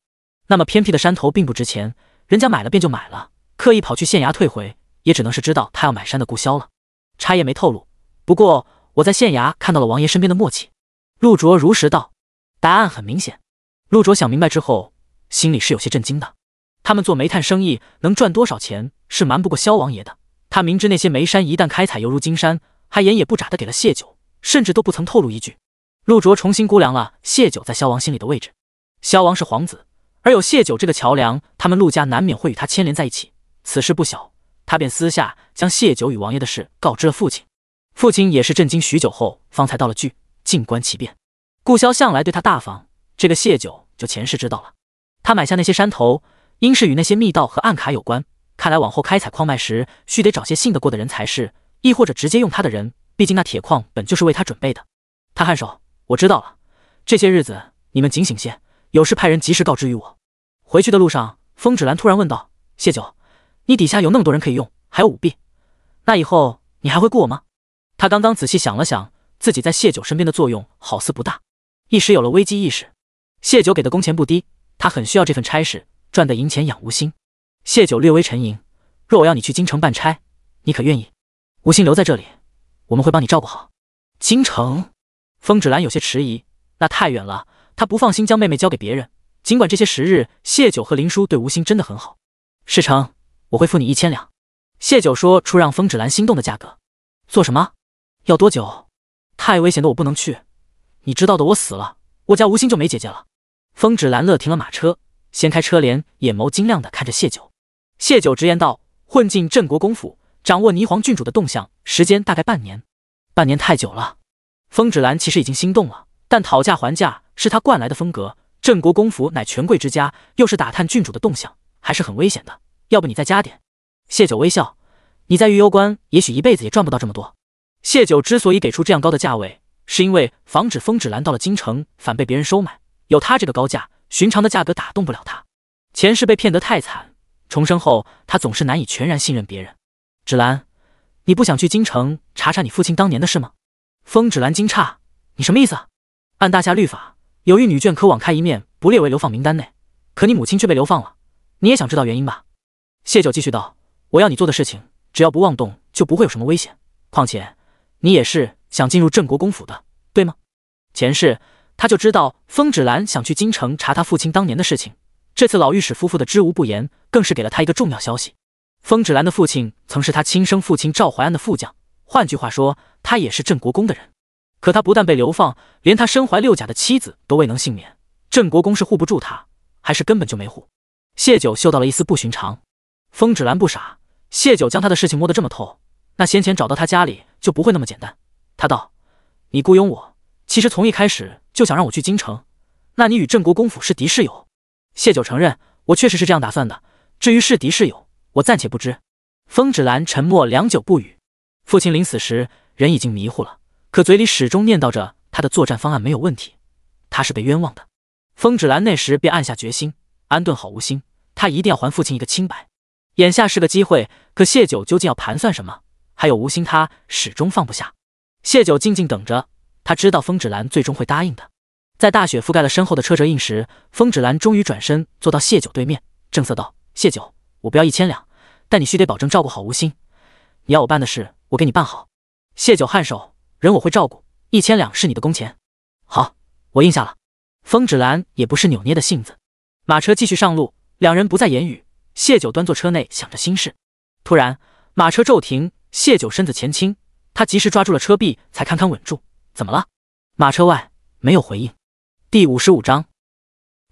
那么偏僻的山头并不值钱，人家买了便就买了，刻意跑去县衙退回，也只能是知道他要买山的顾销了。差爷没透露，不过我在县衙看到了王爷身边的默契。陆卓如实道，答案很明显。陆卓想明白之后，心里是有些震惊的。他们做煤炭生意能赚多少钱，是瞒不过萧王爷的。他明知那些煤山一旦开采犹如金山，还眼也不眨地给了谢九，甚至都不曾透露一句。陆卓重新估量了谢九在萧王心里的位置。萧王是皇子，而有谢九这个桥梁，他们陆家难免会与他牵连在一起。此事不小，他便私下将谢九与王爷的事告知了父亲。父亲也是震惊许久后，方才道了句静观其变。顾萧向来对他大方，这个谢九就前世知道了。他买下那些山头，应是与那些密道和暗卡有关。看来往后开采矿脉时，须得找些信得过的人才是，亦或者直接用他的人，毕竟那铁矿本就是为他准备的。他颔首，我知道了。这些日子你们警醒些，有事派人及时告知于我。回去的路上，风芷兰突然问道：谢九，你底下有那么多人可以用，还有舞弊，那以后你还会顾我吗？他刚刚仔细想了想，自己在谢九身边的作用好似不大，一时有了危机意识。谢九给的工钱不低，他很需要这份差事，赚的银钱养吴兴。谢九略微沉吟，若我要你去京城办差，你可愿意？吴兴留在这里，我们会帮你照顾好。京城？风芷兰有些迟疑，那太远了，他不放心将妹妹交给别人。尽管这些时日，谢九和林叔对吴兴真的很好。事成，我会付你1000两。谢九说出让风芷兰心动的价格。做什么？要多久？太危险的我不能去，你知道的，我死了，我家吴兴就没姐姐了。风芷兰勒停了马车，掀开车帘，眼眸晶亮地看着谢九。谢九直言道：混进镇国公府，掌握霓凰郡主的动向，时间大概半年。半年太久了。风芷兰其实已经心动了，但讨价还价是他惯来的风格。镇国公府乃权贵之家，又是打探郡主的动向，还是很危险的。要不你再加点？谢九微笑，你在御幽关也许一辈子也赚不到这么多。谢九之所以给出这样高的价位，是因为防止风芷兰到了京城反被别人收买。有他这个高价，寻常的价格打动不了他。前世被骗得太惨，重生后他总是难以全然信任别人。芷兰，你不想去京城查查你父亲当年的事吗？风芷兰惊诧，你什么意思啊？按大夏律法，有一女眷可网开一面，不列为流放名单内，可你母亲却被流放了，你也想知道原因吧？谢九继续道，我要你做的事情，只要不妄动，就不会有什么危险。况且你也是想进入镇国公府的，对吗？前世他就知道风芷兰想去京城查他父亲当年的事情，这次老御史夫妇的知无不言，更是给了他一个重要消息。风芷兰的父亲曾是他亲生父亲赵怀安的副将，换句话说，他也是镇国公的人。可他不但被流放，连他身怀6甲的妻子都未能幸免。镇国公是护不住他，还是根本就没护？谢九嗅到了一丝不寻常。风芷兰不傻，谢九将他的事情摸得这么透，那先前找到他家里就不会那么简单。他道：你雇佣我，其实从一开始就想让我去京城，那你与镇国公府是敌是友？谢九承认，我确实是这样打算的，至于是敌是友，我暂且不知。风芷兰沉默良久不语。父亲临死时人已经迷糊了，可嘴里始终念叨着他的作战方案没有问题，他是被冤枉的。风芷兰那时便暗下决心，安顿好吴兴，他一定要还父亲一个清白。眼下是个机会，可谢九究竟要盘算什么？还有吴兴，他始终放不下。谢九静静等着，他知道风芷兰最终会答应的。在大雪覆盖了身后的车辙印时，风芷兰终于转身坐到谢九对面，正色道：谢九，我不要1000两，但你须得保证照顾好吴兴。你要我办的事，我给你办好。谢九颔首，人我会照顾，1000两是你的工钱。好，我应下了。风芷兰也不是扭捏的性子。马车继续上路，两人不再言语。谢九端坐车内想着心事，突然马车骤停，谢九身子前倾，他及时抓住了车臂，才堪堪稳住。怎么了？马车外没有回应。第55章，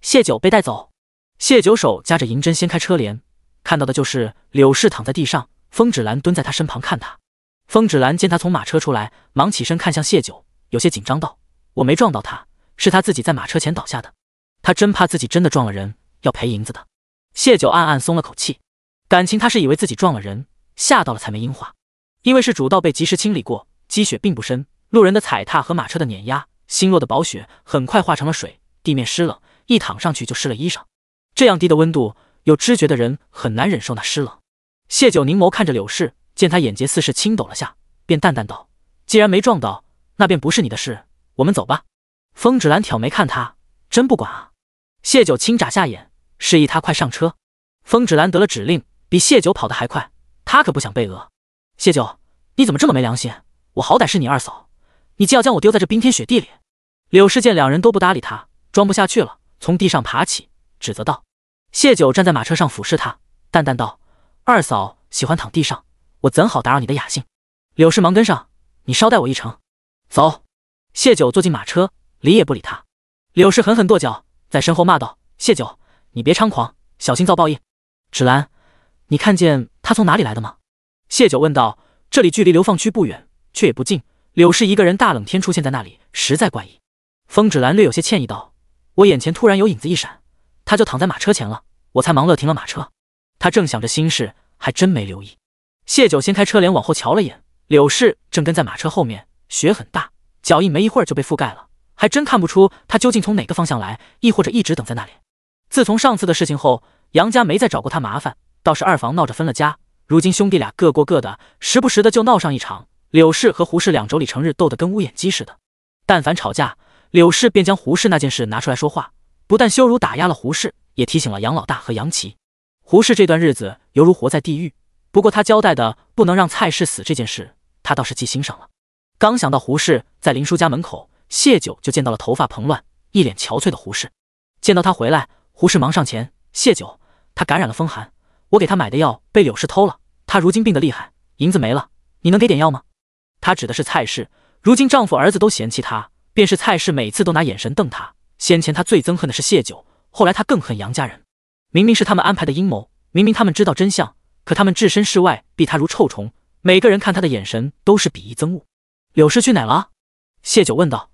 谢九被带走。谢九手夹着银针掀开车帘，看到的就是柳氏躺在地上，风芷兰蹲在他身旁看他。风芷兰见他从马车出来，忙起身看向谢九，有些紧张道：我没撞到他，是他自己在马车前倒下的。他真怕自己真的撞了人，要赔银子的。谢九暗暗松了口气，感情他是以为自己撞了人，吓到了才没应话。因为是主道被及时清理过，积雪并不深，路人的踩踏和马车的碾压，新落的薄雪很快化成了水，地面湿冷，一躺上去就湿了衣裳。这样低的温度，有知觉的人很难忍受那湿冷。谢九凝眸看着柳氏，见他眼睫似是轻抖了下，便淡淡道：既然没撞到，那便不是你的事，我们走吧。风芷兰挑眉看他，真不管啊？谢九轻眨下眼，示意他快上车。风芷兰得了指令，比谢九跑得还快，他可不想被讹。谢九，你怎么这么没良心？我好歹是你二嫂，你既要将我丢在这冰天雪地里。柳氏见两人都不搭理他，装不下去了，从地上爬起，指责道。谢九站在马车上俯视他，淡淡道：“二嫂喜欢躺地上，我怎好打扰你的雅兴？”柳氏忙跟上：“你稍带我一程。”走。谢九坐进马车，理也不理他。柳氏狠狠跺脚，在身后骂道：“谢九，你别猖狂，小心遭报应。”芷兰，你看见他从哪里来的吗？谢九问道。这里距离流放区不远，却也不近。柳氏一个人大冷天出现在那里，实在怪异。风芷兰略有些歉意道：“我眼前突然有影子一闪，他就躺在马车前了，我才忙乐停了马车。”他正想着心事，还真没留意。谢九掀开车帘往后瞧了眼，柳氏正跟在马车后面，雪很大，脚印没一会儿就被覆盖了，还真看不出他究竟从哪个方向来，亦或者一直等在那里。自从上次的事情后，杨家没再找过他麻烦，倒是二房闹着分了家。如今兄弟俩各过各的，时不时的就闹上一场。柳氏和胡氏两妯娌成日斗得跟乌眼鸡似的，但凡吵架，柳氏便将胡氏那件事拿出来说话，不但羞辱打压了胡氏，也提醒了杨老大和杨琦。胡氏这段日子犹如活在地狱，不过他交代的不能让蔡氏死这件事，他倒是记心上了。刚想到胡氏在林叔家门口，谢九就见到了头发蓬乱、一脸憔悴的胡氏。见到他回来，胡氏忙上前：“谢九，他感染了风寒，我给他买的药被柳氏偷了，他如今病得厉害，银子没了，你能给点药吗？”他指的是蔡氏，如今丈夫儿子都嫌弃他，便是蔡氏每次都拿眼神瞪他。先前他最憎恨的是谢九，后来他更恨杨家人。明明是他们安排的阴谋，明明他们知道真相，可他们置身事外，避他如臭虫，每个人看他的眼神都是鄙夷憎恶。柳氏去哪了？谢九问道。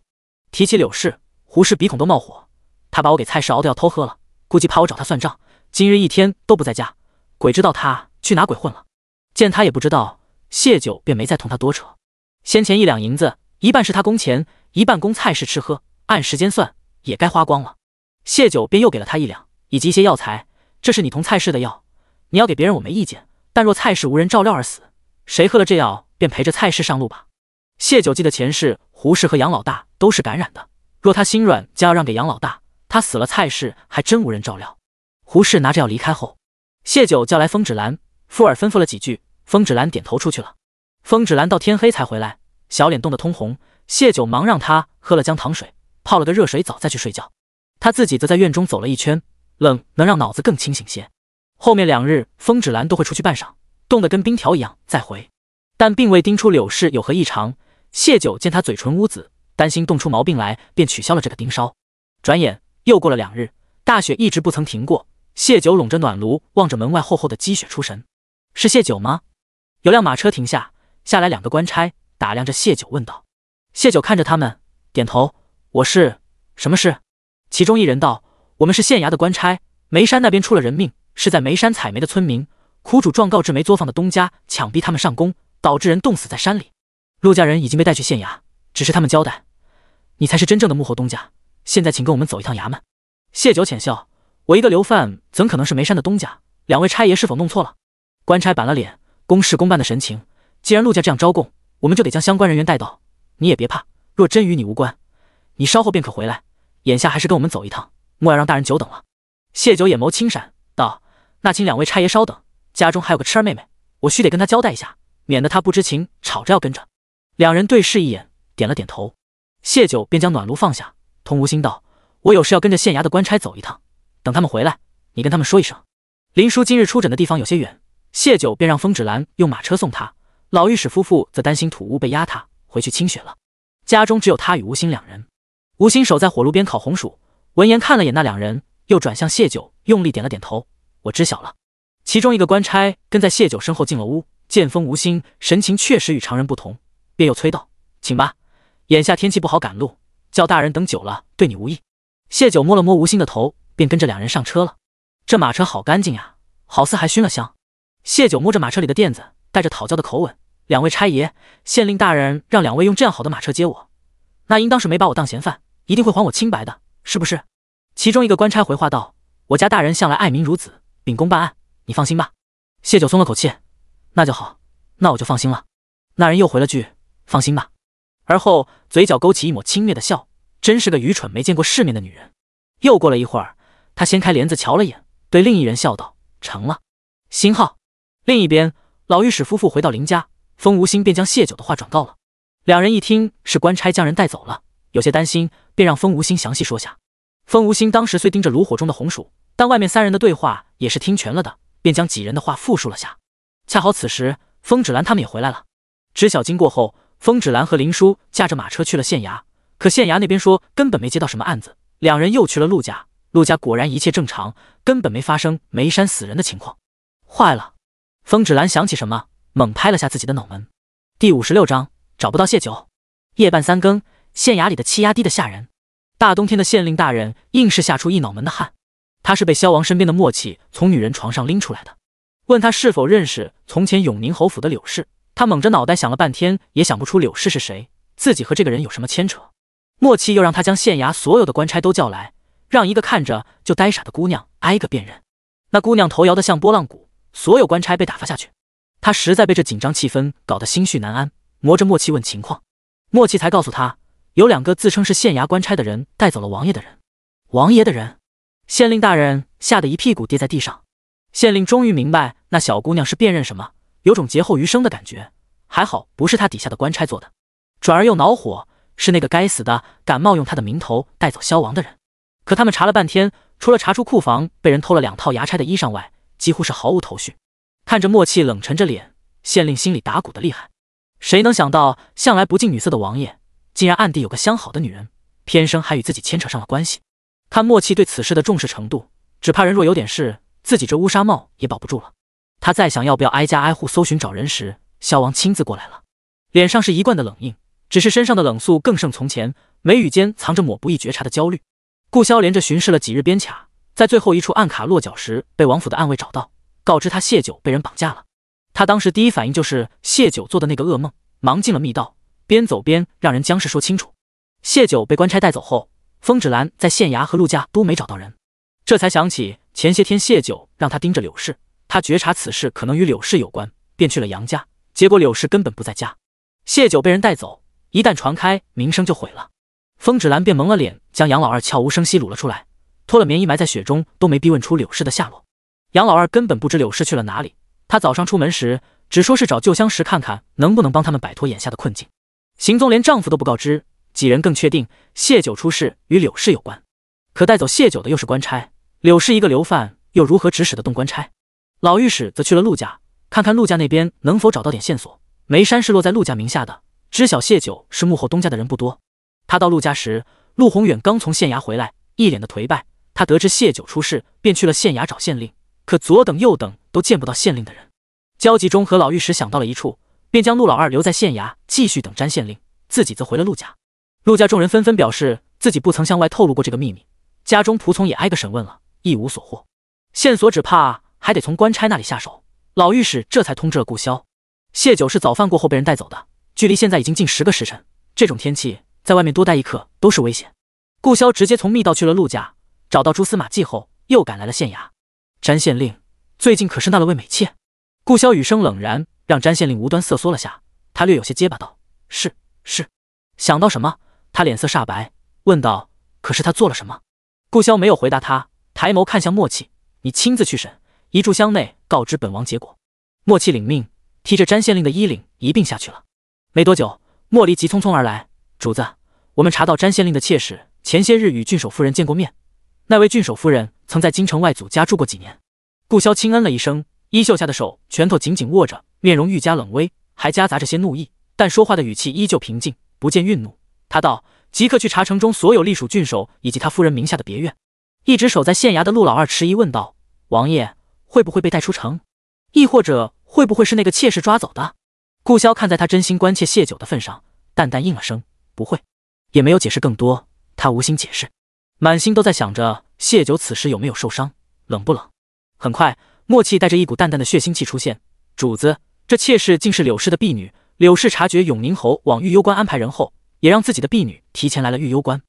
提起柳氏，胡氏鼻孔都冒火，他把我给蔡氏熬的药偷喝了，估计怕我找他算账，今日一天都不在家，鬼知道他去哪鬼混了。见他也不知道，谢九便没再同他多扯。先前1两银子，一半是他工钱，一半供蔡氏吃喝，按时间算，也该花光了。谢九便又给了他1两，以及一些药材，这是你同蔡氏的药，你要给别人我没意见，但若蔡氏无人照料而死，谁喝了这药，便陪着蔡氏上路吧。谢九记得前世胡氏和杨老大都是感染的，若他心软将要让给杨老大，他死了蔡氏还真无人照料。胡氏拿着药离开后，谢九叫来风芷兰，附耳吩咐了几句，风芷兰点头出去了。风芷兰到天黑才回来，小脸冻得通红。谢九忙让他喝了姜糖水，泡了个热水澡再去睡觉。他自己则在院中走了一圈，冷能让脑子更清醒些。后面2日，风芷兰都会出去半晌，冻得跟冰条一样再回，但并未盯出柳氏有何异常。谢九见他嘴唇乌紫，担心冻出毛病来，便取消了这个盯梢。转眼又过了2日，大雪一直不曾停过。谢九拢着暖炉，望着门外厚厚的积雪出神。是谢九吗？有辆马车停下，下来2个官差，打量着谢九问道。谢九看着他们，点头：“我是……什么事？”其中一人道：“我们是县衙的官差，眉山那边出了人命，是在眉山采煤的村民，苦主状告制煤作坊的东家，强逼他们上工，导致人冻死在山里。陆家人已经被带去县衙，只是他们交代，你才是真正的幕后东家，现在请跟我们走一趟衙门。”谢九浅笑：“我一个流犯，怎可能是眉山的东家？2位差爷是否弄错了？”官差板了脸，公事公办的神情。既然陆家这样招供，我们就得将相关人员带到。你也别怕，若真与你无关，你稍后便可回来。眼下还是跟我们走一趟，莫要让大人久等了。谢九眼眸轻闪道：“那请2位差爷稍等，家中还有个痴儿妹妹，我须得跟她交代一下，免得她不知情，吵着要跟着。”2人对视一眼，点了点头。谢九便将暖炉放下，同吴心道：“我有事要跟着县衙的官差走一趟，等他们回来，你跟他们说一声。”林叔今日出诊的地方有些远，谢九便让风芷兰用马车送他。老御史夫妇则担心土屋被压塌，回去清雪了。家中只有他与吴心2人。吴心守在火炉边烤红薯，闻言看了眼那2人，又转向谢九，用力点了点头：“我知晓了。”其中一个官差跟在谢九身后进了屋，见风吴心神情确实与常人不同，便又催道：“请吧，眼下天气不好赶路，叫大人等久了对你无益。”谢九摸了摸吴心的头，便跟着2人上车了。这马车好干净呀，好似还熏了香。谢九摸着马车里的垫子，带着讨教的口吻：“2位差爷，县令大人让2位用这样好的马车接我，那应当是没把我当嫌犯，一定会还我清白的，是不是？”其中一个官差回话道：“我家大人向来爱民如子，秉公办案，你放心吧。”谢九松了口气：“那就好，那我就放心了。”那人又回了句：“放心吧。”而后嘴角勾起一抹轻蔑的笑，真是个愚蠢没见过世面的女人。又过了一会儿，他掀开帘子瞧了眼，对另一人笑道：“成了。”星号。另一边，老御史夫妇回到林家，风无心便将谢九的话转告了。2人一听是官差将人带走了，有些担心，便让风无心详细说下。风无心当时虽盯着炉火中的红薯，但外面三人的对话也是听全了的，便将几人的话复述了下。恰好此时风止兰他们也回来了。知晓经过后，风止兰和林叔驾着马车去了县衙，可县衙那边说根本没接到什么案子，两人又去了陆家，陆家果然一切正常，根本没发生梅山死人的情况。坏了！风止兰想起什么，猛拍了下自己的脑门。第56章找不到谢九。夜半3更，县衙里的气压低得吓人。大冬天的县令大人硬是吓出一脑门的汗。他是被萧王身边的默契从女人床上拎出来的。问他是否认识从前永宁侯府的柳氏，他蒙着脑袋想了半天也想不出柳氏是谁，自己和这个人有什么牵扯。默契又让他将县衙所有的官差都叫来，让一个看着就呆傻的姑娘挨个辨认。那姑娘头摇得像拨浪鼓，所有官差被打发下去。他实在被这紧张气氛搞得心绪难安，磨着默契问情况。默契才告诉他，有2个自称是县衙官差的人带走了王爷的人。王爷的人？县令大人吓得一屁股跌在地上。县令终于明白那小姑娘是辨认什么，有种劫后余生的感觉。还好不是他底下的官差做的，转而又恼火，是那个该死的敢冒用他的名头带走萧王的人。可他们查了半天，除了查出库房被人偷了2套衙差的衣裳外，几乎是毫无头绪。看着默契冷沉着脸，县令心里打鼓的厉害。谁能想到向来不近女色的王爷竟然暗地有个相好的女人，偏生还与自己牵扯上了关系。看默契对此事的重视程度，只怕人若有点事，自己这乌纱帽也保不住了。他再想要不要挨家挨户搜寻找人时，萧王亲自过来了，脸上是一贯的冷硬，只是身上的冷肃更胜从前，眉宇间藏着抹不易觉察的焦虑。顾萧连着巡视了几日边卡，在最后一处暗卡落脚时被王府的暗卫找到，告知他谢九被人绑架了。他当时第一反应就是谢九做的那个噩梦，忙进了密道，边走边让人将事说清楚。谢九被官差带走后，风止兰在县衙和陆家都没找到人，这才想起前些天谢九让他盯着柳氏，他觉察此事可能与柳氏有关，便去了杨家，结果柳氏根本不在家。谢九被人带走，一旦传开，名声就毁了。风止兰便蒙了脸，将杨老二悄无声息掳了出来，脱了棉衣埋在雪中，都没逼问出柳氏的下落。杨老二根本不知柳氏去了哪里，他早上出门时只说是找旧相识看看能不能帮他们摆脱眼下的困境，行踪连丈夫都不告知。几人更确定谢九出事与柳氏有关，可带走谢九的又是官差，柳氏一个流犯又如何指使得动官差？老御史则去了陆家，看看陆家那边能否找到点线索。梅山是落在陆家名下的，知晓谢九是幕后东家的人不多。他到陆家时，陆宏远刚从县衙回来，一脸的颓败。他得知谢九出事，便去了县衙找县令，可左等右等都见不到县令的人。焦急中和老御史想到了一处，便将陆老二留在县衙继续等詹县令，自己则回了陆家。陆家众人纷纷表示自己不曾向外透露过这个秘密，家中仆从也挨个审问了，一无所获。线索只怕还得从官差那里下手。老御史这才通知了顾萧，谢九是早饭过后被人带走的，距离现在已经近10个时辰，这种天气在外面多待一刻都是危险。顾萧直接从密道去了陆家，找到蛛丝马迹后又赶来了县衙。詹县令最近可是纳了位美妾？顾萧语声冷然，让詹县令无端瑟缩了下，他略有些结巴道：是。想到什么，他脸色煞白，问道：可是他做了什么？顾萧没有回答他，抬眸看向默契：你亲自去审，一炷香内告知本王结果。默契领命，提着詹县令的衣领一并下去了。没多久，莫离急匆匆而来：主子，我们查到詹县令的妾室前些日与郡守夫人见过面，那位郡守夫人曾在京城外祖家住过几年。顾萧轻嗯了一声，衣袖下的手拳头紧紧握着，面容愈加冷微，还夹杂着些怒意，但说话的语气依旧平静，不见愠怒。他道：即刻去查城中所有隶属郡守以及他夫人名下的别院。一直守在县衙的陆老二迟疑问道：王爷会不会被带出城？亦或者会不会是那个妾室抓走的？顾萧看在他真心关切谢九的份上，淡淡应了声不会，也没有解释更多。他无心解释，满心都在想着谢九此时有没有受伤，冷不冷。很快，默契带着一股淡淡的血腥气出现：主子，这妾室竟是柳氏的婢女。柳氏察觉永宁侯往御幽关安排人后，也让自己的婢女提前来了御幽关。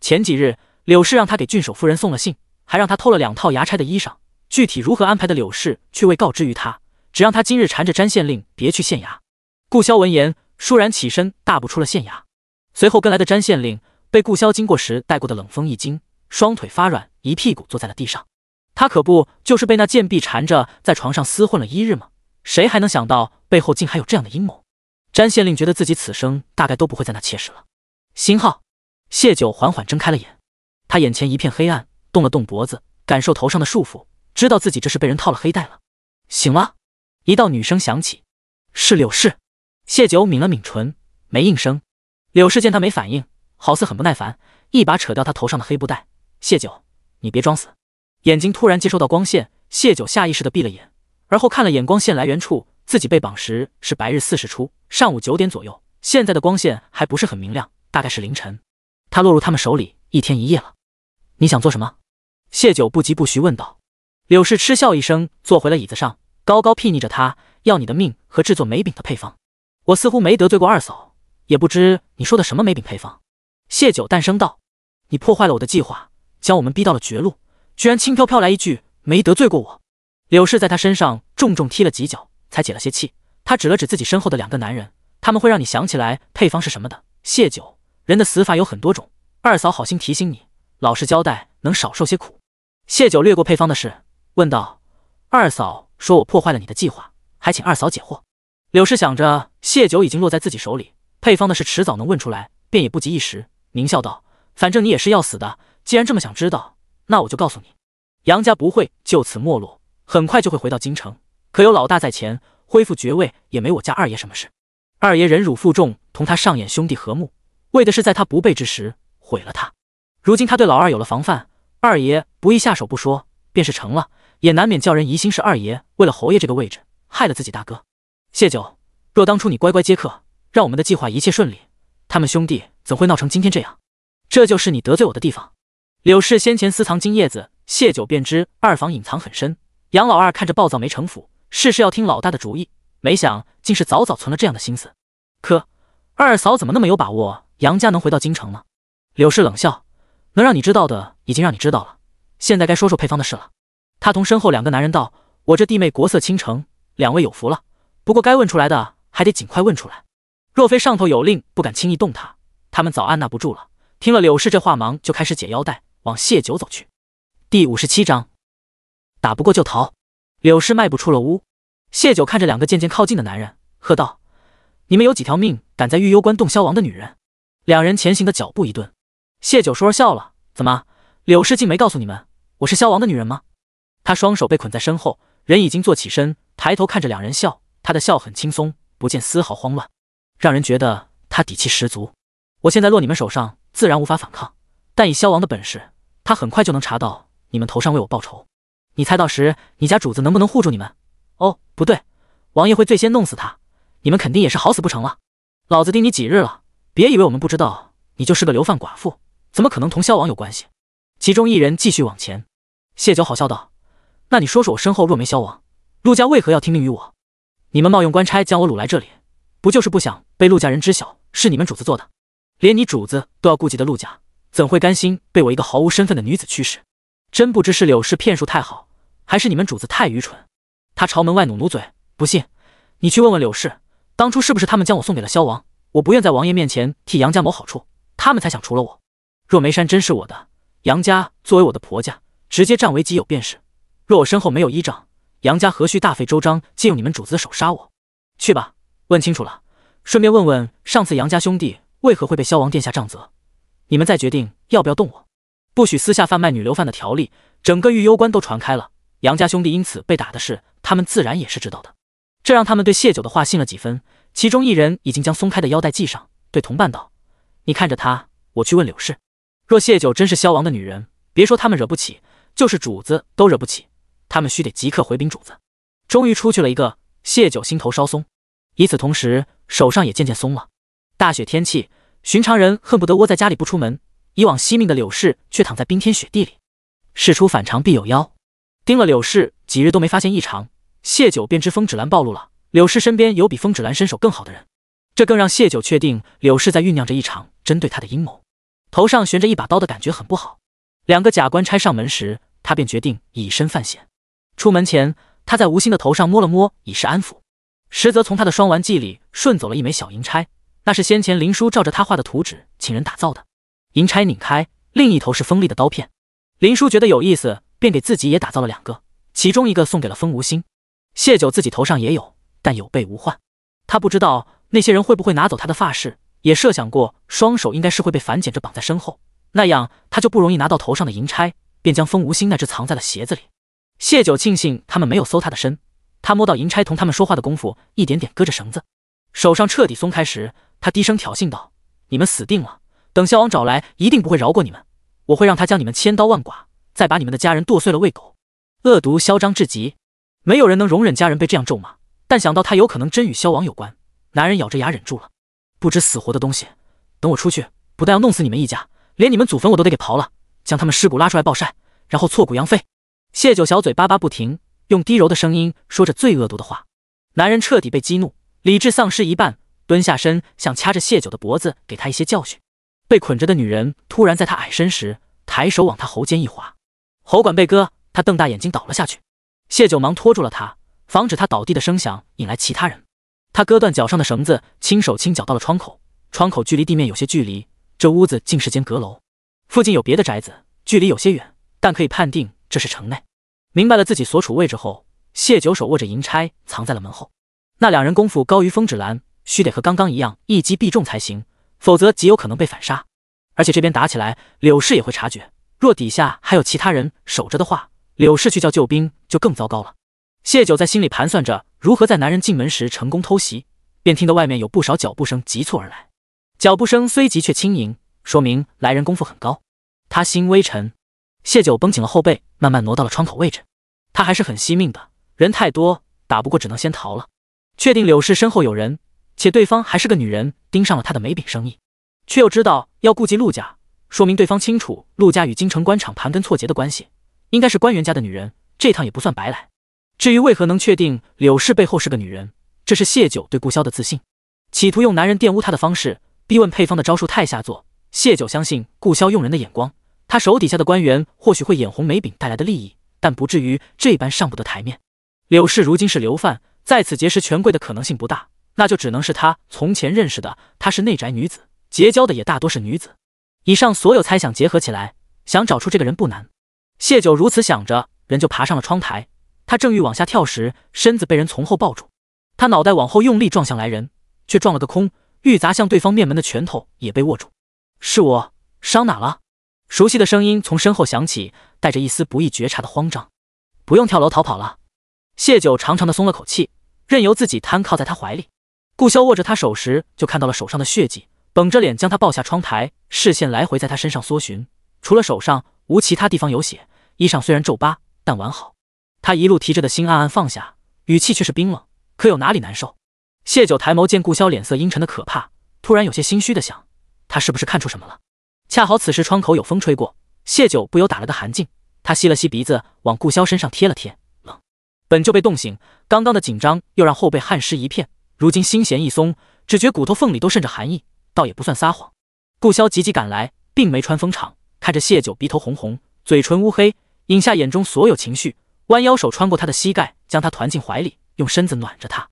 前几日，柳氏让他给郡守夫人送了信，还让他偷了2套衙差的衣裳，具体如何安排的柳氏却未告知于他，只让他今日缠着詹县令别去县衙。顾萧闻言倏然起身，大步出了县衙。随后跟来的詹县令被顾萧经过时带过的冷风一惊，双腿发软，一屁股坐在了地上。他可不就是被那贱婢缠着在床上厮混了1日吗？谁还能想到背后竟还有这样的阴谋？詹县令觉得自己此生大概都不会在那妾室了。星号，谢九缓缓睁开了眼，他眼前一片黑暗，动了动脖子，感受头上的束缚，知道自己这是被人套了黑带了。醒了，一道女声响起，是柳氏。谢九抿了抿唇，没应声。柳氏见他没反应，好似很不耐烦，一把扯掉他头上的黑布带。谢九，你别装死。眼睛突然接收到光线，谢九下意识地闭了眼，而后看了眼光线来源处，自己被绑时是白日4时出，上午9点左右，现在的光线还不是很明亮，大概是凌晨。他落入他们手里1天1夜了。你想做什么？谢九不疾不徐问道。柳氏嗤笑一声，坐回了椅子上，高高睥睨着他，要你的命和制作梅饼的配方。我似乎没得罪过二嫂，也不知你说的什么梅饼配方。谢九淡声道，你破坏了我的计划，将我们逼到了绝路，居然轻飘飘来一句没得罪过我。柳氏在他身上重重踢了几脚，才解了些气。他指了指自己身后的2个男人，他们会让你想起来配方是什么的。谢九，人的死法有很多种，二嫂好心提醒你，老实交代，能少受些苦。谢九略过配方的事，问道，二嫂说我破坏了你的计划，还请二嫂解惑。柳氏想着谢九已经落在自己手里，配方的事迟早能问出来，便也不急一时，狞笑道，反正你也是要死的，既然这么想知道，那我就告诉你，杨家不会就此没落，很快就会回到京城，可有老大在前，恢复爵位也没我家二爷什么事。二爷忍辱负重，同他上演兄弟和睦，为的是在他不备之时毁了他。如今他对老二有了防范，二爷不易下手不说，便是成了，也难免叫人疑心是二爷为了侯爷这个位置害了自己大哥。谢九，若当初你乖乖接客，让我们的计划一切顺利，他们兄弟怎会闹成今天这样？这就是你得罪我的地方。柳氏先前私藏金叶子，谢九便知二房隐藏很深。杨老二看着暴躁没城府，事事要听老大的主意，没想竟是早早存了这样的心思。可二嫂怎么那么有把握杨家能回到京城呢？柳氏冷笑，能让你知道的已经让你知道了，现在该说说配方的事了。他同身后2个男人道，我这弟妹国色倾城，2位有福了，不过该问出来的还得尽快问出来，若非上头有令，不敢轻易动他，他们早按捺不住了。听了柳氏这话，忙就开始解腰带，往谢九走去。第57章，打不过就逃。柳氏迈步出了屋，谢九看着2个渐渐靠近的男人，喝道，你们有几条命敢在玉幽关动萧王的女人？2人前行的脚步一顿。谢九说笑了，怎么，柳氏竟没告诉你们我是萧王的女人吗？他双手被捆在身后，人已经坐起身，抬头看着2人笑，他的笑很轻松，不见丝毫慌乱，让人觉得他底气十足。我现在落你们手上，自然无法反抗，但以萧王的本事，他很快就能查到你们头上为我报仇。你猜到时，你家主子能不能护住你们？哦，不对，王爷会最先弄死他，你们肯定也是好死不成了。老子盯你几日了，别以为我们不知道，你就是个流犯寡妇，怎么可能同萧王有关系？其中一人继续往前。谢九好笑道，那你说说我身后若没萧王，陆家为何要听命于我？你们冒用官差将我掳来这里，不就是不想被陆家人知晓是你们主子做的？连你主子都要顾及的陆家，怎会甘心被我一个毫无身份的女子驱使？真不知是柳氏骗术太好，还是你们主子太愚蠢。他朝门外努努嘴，不信你去问问柳氏，当初是不是他们将我送给了萧王？我不愿在王爷面前替杨家谋好处，他们才想除了我。若梅山真是我的，杨家作为我的婆家，直接占为己有便是。若我身后没有依仗，杨家何须大费周章借用你们主子的手杀我？去吧，问清楚了，顺便问问上次杨家兄弟为何会被萧王殿下杖责，你们再决定要不要动我。不许私下贩卖女流犯的条例，整个玉幽关都传开了，杨家兄弟因此被打的事，他们自然也是知道的。这让他们对谢九的话信了几分，其中一人已经将松开的腰带系上，对同伴道，你看着他，我去问柳氏。若谢九真是萧王的女人，别说他们惹不起，就是主子都惹不起，他们须得即刻回禀主子。终于出去了一个，谢九心头稍松，与此同时手上也渐渐松了。大雪天气，寻常人恨不得窝在家里不出门，以往惜命的柳氏却躺在冰天雪地里。事出反常必有妖，盯了柳氏几日都没发现异常，谢九便知风止兰暴露了，柳氏身边有比风止兰身手更好的人，这更让谢九确定柳氏在酝酿着一场针对他的阴谋。头上悬着一把刀的感觉很不好。2个假官差上门时，他便决定以身犯险。出门前，他在吴昕的头上摸了摸，以示安抚。实则从他的双丸记里顺走了一枚小银钗，那是先前林叔照着他画的图纸请人打造的。银钗拧开，另一头是锋利的刀片。林叔觉得有意思，便给自己也打造了2个，其中一个送给了风无心。谢九自己头上也有，但有备无患。他不知道那些人会不会拿走他的发饰，也设想过双手应该是会被反剪着绑在身后，那样他就不容易拿到头上的银钗，便将风无心那只藏在了鞋子里。谢九庆幸他们没有搜他的身，他摸到银钗同他们说话的功夫，一点点割着绳子，手上彻底松开时，他低声挑衅道：“你们死定了！等萧王找来，一定不会饶过你们，我会让他将你们千刀万剐，再把你们的家人剁碎了喂狗。”恶毒嚣张至极，没有人能容忍家人被这样咒骂，但想到他有可能真与萧王有关，男人咬着牙忍住了。不知死活的东西，等我出去，不但要弄死你们一家，连你们祖坟我都得给刨了，将他们尸骨拉出来暴晒，然后挫骨扬飞。谢九小嘴巴巴不停，用低柔的声音说着最恶毒的话。男人彻底被激怒，理智丧失一半，蹲下身想掐着谢九的脖子给他一些教训。被捆着的女人突然在他矮身时抬手往他喉间一划，喉管被割，他瞪大眼睛倒了下去。谢九忙拖住了他，防止他倒地的声响引来其他人。他割断脚上的绳子，轻手轻脚到了窗口，窗口距离地面有些距离，这屋子竟是间阁楼，附近有别的宅子，距离有些远，但可以判定这是城内。明白了自己所处位置后，谢九手握着银钗藏在了门后。那两人功夫高于风止兰，须得和刚刚一样一击必中才行，否则极有可能被反杀。而且这边打起来，柳氏也会察觉，若底下还有其他人守着的话，柳氏去叫救兵就更糟糕了。谢九在心里盘算着如何在男人进门时成功偷袭，便听得外面有不少脚步声急促而来。脚步声虽急却轻盈，说明来人功夫很高。他心微沉，谢九绷紧了后背，慢慢挪到了窗口位置。他还是很惜命的，人太多，打不过只能先逃了。确定柳氏身后有人，且对方还是个女人，盯上了他的眉饼生意，却又知道要顾及陆家，说明对方清楚陆家与京城官场盘根错节的关系，应该是官员家的女人，这趟也不算白来。至于为何能确定柳氏背后是个女人，这是谢九对顾萧的自信。企图用男人玷污他的方式逼问配方的招数太下作，谢九相信顾萧用人的眼光，他手底下的官员或许会眼红眉饼带来的利益，但不至于这般上不得台面。柳氏如今是流犯，在此结识权贵的可能性不大，那就只能是他从前认识的，她是内宅女子，结交的也大多是女子。以上所有猜想结合起来，想找出这个人不难。谢九如此想着，人就爬上了窗台。他正欲往下跳时，身子被人从后抱住，他脑袋往后用力撞向来人，却撞了个空，欲砸向对方面门的拳头也被握住。是我，伤哪了？熟悉的声音从身后响起，带着一丝不易觉察的慌张。不用跳楼逃跑了。谢九长长的松了口气，任由自己瘫靠在他怀里。顾萧握着他手时，就看到了手上的血迹，绷着脸将他抱下窗台，视线来回在他身上搜寻，除了手上无其他地方有血，衣上虽然皱疤，但完好。他一路提着的心暗暗放下，语气却是冰冷，可有哪里难受？谢九抬眸见顾萧脸色阴沉的可怕，突然有些心虚的想，他是不是看出什么了？恰好此时窗口有风吹过，谢九不由打了个寒噤，他吸了吸鼻子，往顾萧身上贴了贴，冷。本就被冻醒，刚刚的紧张又让后背汗湿一片，如今心弦一松，只觉骨头缝里都渗着寒意，倒也不算撒谎。顾萧急急赶来，并没穿风场，看着谢九鼻头红红，嘴唇乌黑，饮下眼中所有情绪，弯腰手穿过他的膝盖，将他团进怀里，用身子暖着他。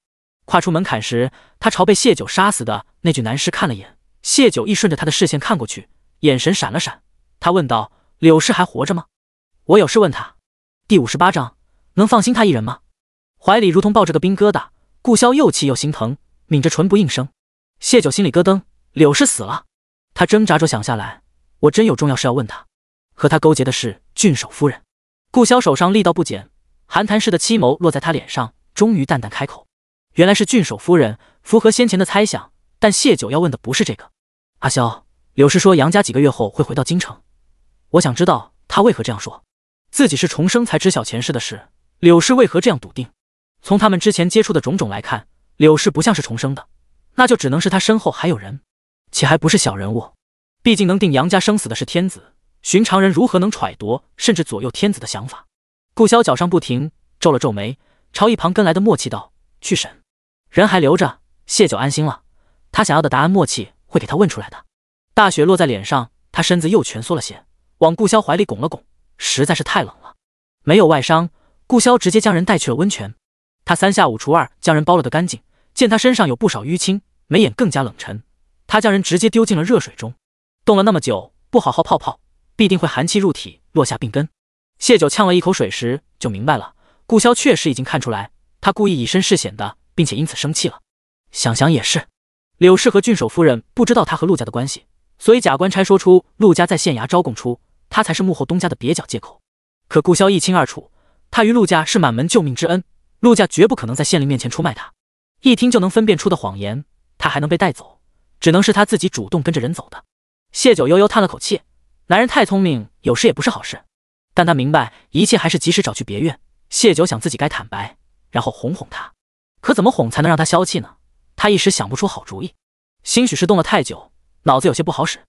跨出门槛时，他朝被谢九杀死的那具男尸看了眼，谢九亦顺着他的视线看过去，眼神闪了闪。他问道：“柳氏还活着吗？”我有事问他。第58章，能放心他一人吗？怀里如同抱着个冰疙瘩，顾萧又气又心疼，抿着唇不应声。谢九心里咯噔，柳氏死了。他挣扎着想下来，我真有重要事要问他。和他勾结的是郡守夫人。顾萧手上力道不减，寒潭似的漆眸落在他脸上，终于淡淡开口：“原来是郡守夫人，符合先前的猜想。但谢九要问的不是这个。阿萧，柳氏说杨家几个月后会回到京城，我想知道他为何这样说。自己是重生才知晓前世的事，柳氏为何这样笃定？从他们之前接触的种种来看，柳氏不像是重生的，那就只能是他身后还有人，且还不是小人物。毕竟能定杨家生死的是天子。”寻常人如何能揣度甚至左右天子的想法？顾萧脚上不停，皱了皱眉，朝一旁跟来的默契道：“去审。”人还留着，谢九安心了。他想要的答案，默契会给他问出来的。大雪落在脸上，他身子又蜷缩了些，往顾萧怀里拱了拱，实在是太冷了。没有外伤，顾萧直接将人带去了温泉。他3下5除2将人包了个干净，见他身上有不少淤青，眉眼更加冷沉，他将人直接丢进了热水中。冻了那么久，不好好泡泡，必定会寒气入体，落下病根。谢九呛了一口水时就明白了，顾萧确实已经看出来，他故意以身试险的，并且因此生气了。想想也是，柳氏和郡守夫人不知道他和陆家的关系，所以假官差说出陆家在县衙招供出，他才是幕后东家的蹩脚借口。可顾潇一清二楚，他与陆家是满门救命之恩，陆家绝不可能在县令面前出卖他。一听就能分辨出的谎言，他还能被带走，只能是他自己主动跟着人走的。谢九悠悠叹了口气，男人太聪明，有时也不是好事。但他明白一切还是及时找去别院。谢九想自己该坦白，然后哄哄他，可怎么哄才能让他消气呢？他一时想不出好主意，兴许是动了太久，脑子有些不好使。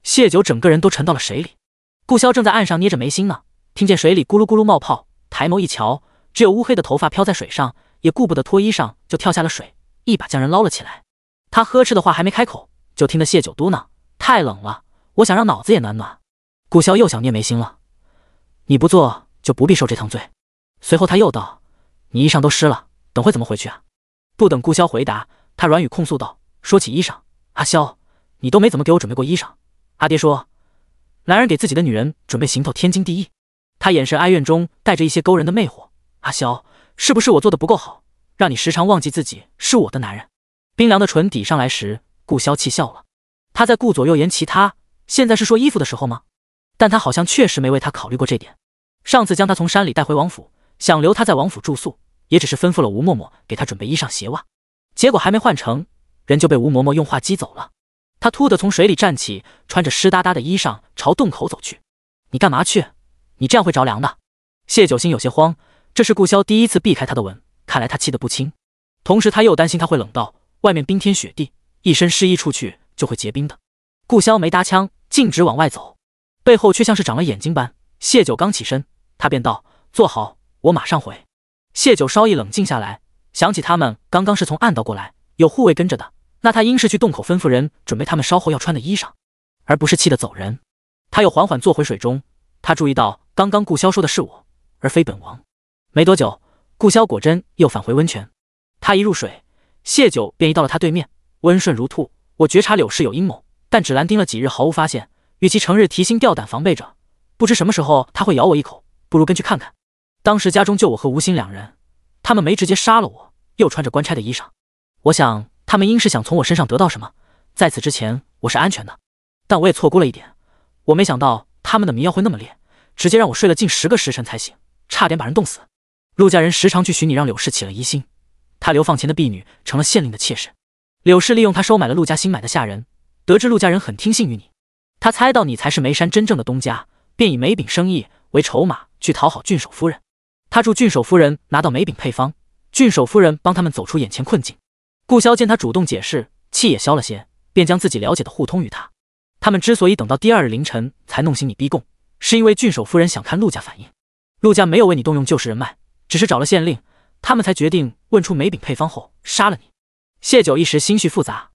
谢九整个人都沉到了水里。顾潇正在岸上捏着眉心呢，听见水里咕噜咕噜冒泡，抬眸一瞧，只有乌黑的头发飘在水上，也顾不得脱衣裳，就跳下了水，一把将人捞了起来。他呵斥的话还没开口，就听得谢九嘟囔：“太冷了，我想让脑子也暖暖。”顾潇又想捏眉心了，你不做就不必受这趟罪。随后他又道：“你衣裳都湿了，等会怎么回去啊？”不等顾潇回答，他软语控诉道：“说起衣裳，阿萧，你都没怎么给我准备过衣裳。阿爹说，男人给自己的女人准备行头天经地义。”他眼神哀怨中带着一些勾人的魅惑。阿萧，是不是我做的不够好，让你时常忘记自己是我的男人？冰凉的唇抵上来时，顾潇气笑了。他在顾左右言其他，现在是说衣服的时候吗？但他好像确实没为他考虑过这点。上次将他从山里带回王府，想留他在王府住宿，也只是吩咐了吴嬷嬷给他准备衣裳鞋袜，结果还没换成，人就被吴嬷嬷用话激走了。他突地从水里站起，穿着湿哒哒的衣裳朝洞口走去。你干嘛去？你这样会着凉的。谢九心有些慌，这是顾潇第一次避开他的吻，看来他气得不轻。同时他又担心他会冷到，外面冰天雪地，一身湿衣出去就会结冰的。顾潇没搭腔，径直往外走，背后却像是长了眼睛般。谢九刚起身，他便道：“坐好，我马上回。”谢九稍一冷静下来，想起他们刚刚是从暗道过来，有护卫跟着的，那他应是去洞口吩咐人准备他们稍后要穿的衣裳，而不是气得走人。他又缓缓坐回水中，他注意到刚刚顾潇说的是我，而非本王。没多久，顾潇果真又返回温泉。他一入水，谢九便移到了他对面，温顺如兔。我觉察柳氏有阴谋，但只拦盯了几日毫无发现，与其成日提心吊胆防备着，不知什么时候他会咬我一口，不如跟去看看。当时家中就我和吴心两人，他们没直接杀了我，又穿着官差的衣裳，我想他们应是想从我身上得到什么，在此之前我是安全的。但我也错估了一点，我没想到他们的迷药会那么烈，直接让我睡了近10个时辰才醒，差点把人冻死。陆家人时常去寻你，让柳氏起了疑心，他流放前的婢女成了县令的妾室。柳氏利用他收买了陆家新买的下人，得知陆家人很听信于你，他猜到你才是眉山真正的东家，便以梅饼生意为筹码去讨好郡守夫人。他助郡守夫人拿到梅饼配方，郡守夫人帮他们走出眼前困境。顾潇见他主动解释，气也消了些，便将自己了解的互通于他。他们之所以等到第2日凌晨才弄醒你逼供，是因为郡守夫人想看陆家反应。陆家没有为你动用旧时人脉，只是找了县令，他们才决定问出梅饼配方后杀了你。谢九一时心绪复杂，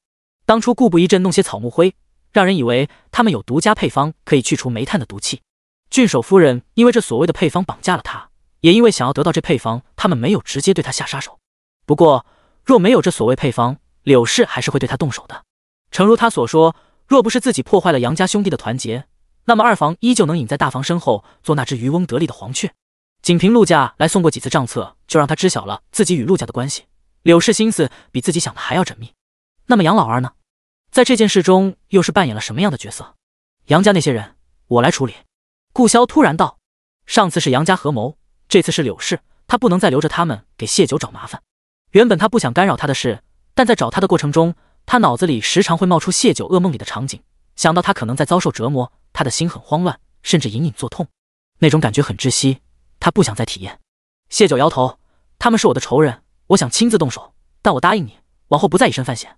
当初顾不一阵弄些草木灰，让人以为他们有独家配方可以去除煤炭的毒气。郡守夫人因为这所谓的配方绑架了他，也因为想要得到这配方，他们没有直接对他下杀手。不过若没有这所谓配方，柳氏还是会对他动手的。诚如他所说，若不是自己破坏了杨家兄弟的团结，那么二房依旧能隐在大房身后做那只渔翁得利的黄雀。仅凭陆家来送过几次账册，就让他知晓了自己与陆家的关系。柳氏心思比自己想的还要缜密。那么杨老二呢？在这件事中又是扮演了什么样的角色？杨家那些人我来处理。顾潇突然道，上次是杨家合谋，这次是柳氏，他不能再留着他们给谢九找麻烦。原本他不想干扰他的事，但在找他的过程中，他脑子里时常会冒出谢九噩梦里的场景，想到他可能在遭受折磨，他的心很慌乱，甚至隐隐作痛，那种感觉很窒息，他不想再体验。谢九摇头，他们是我的仇人，我想亲自动手，但我答应你，往后不再以身犯险。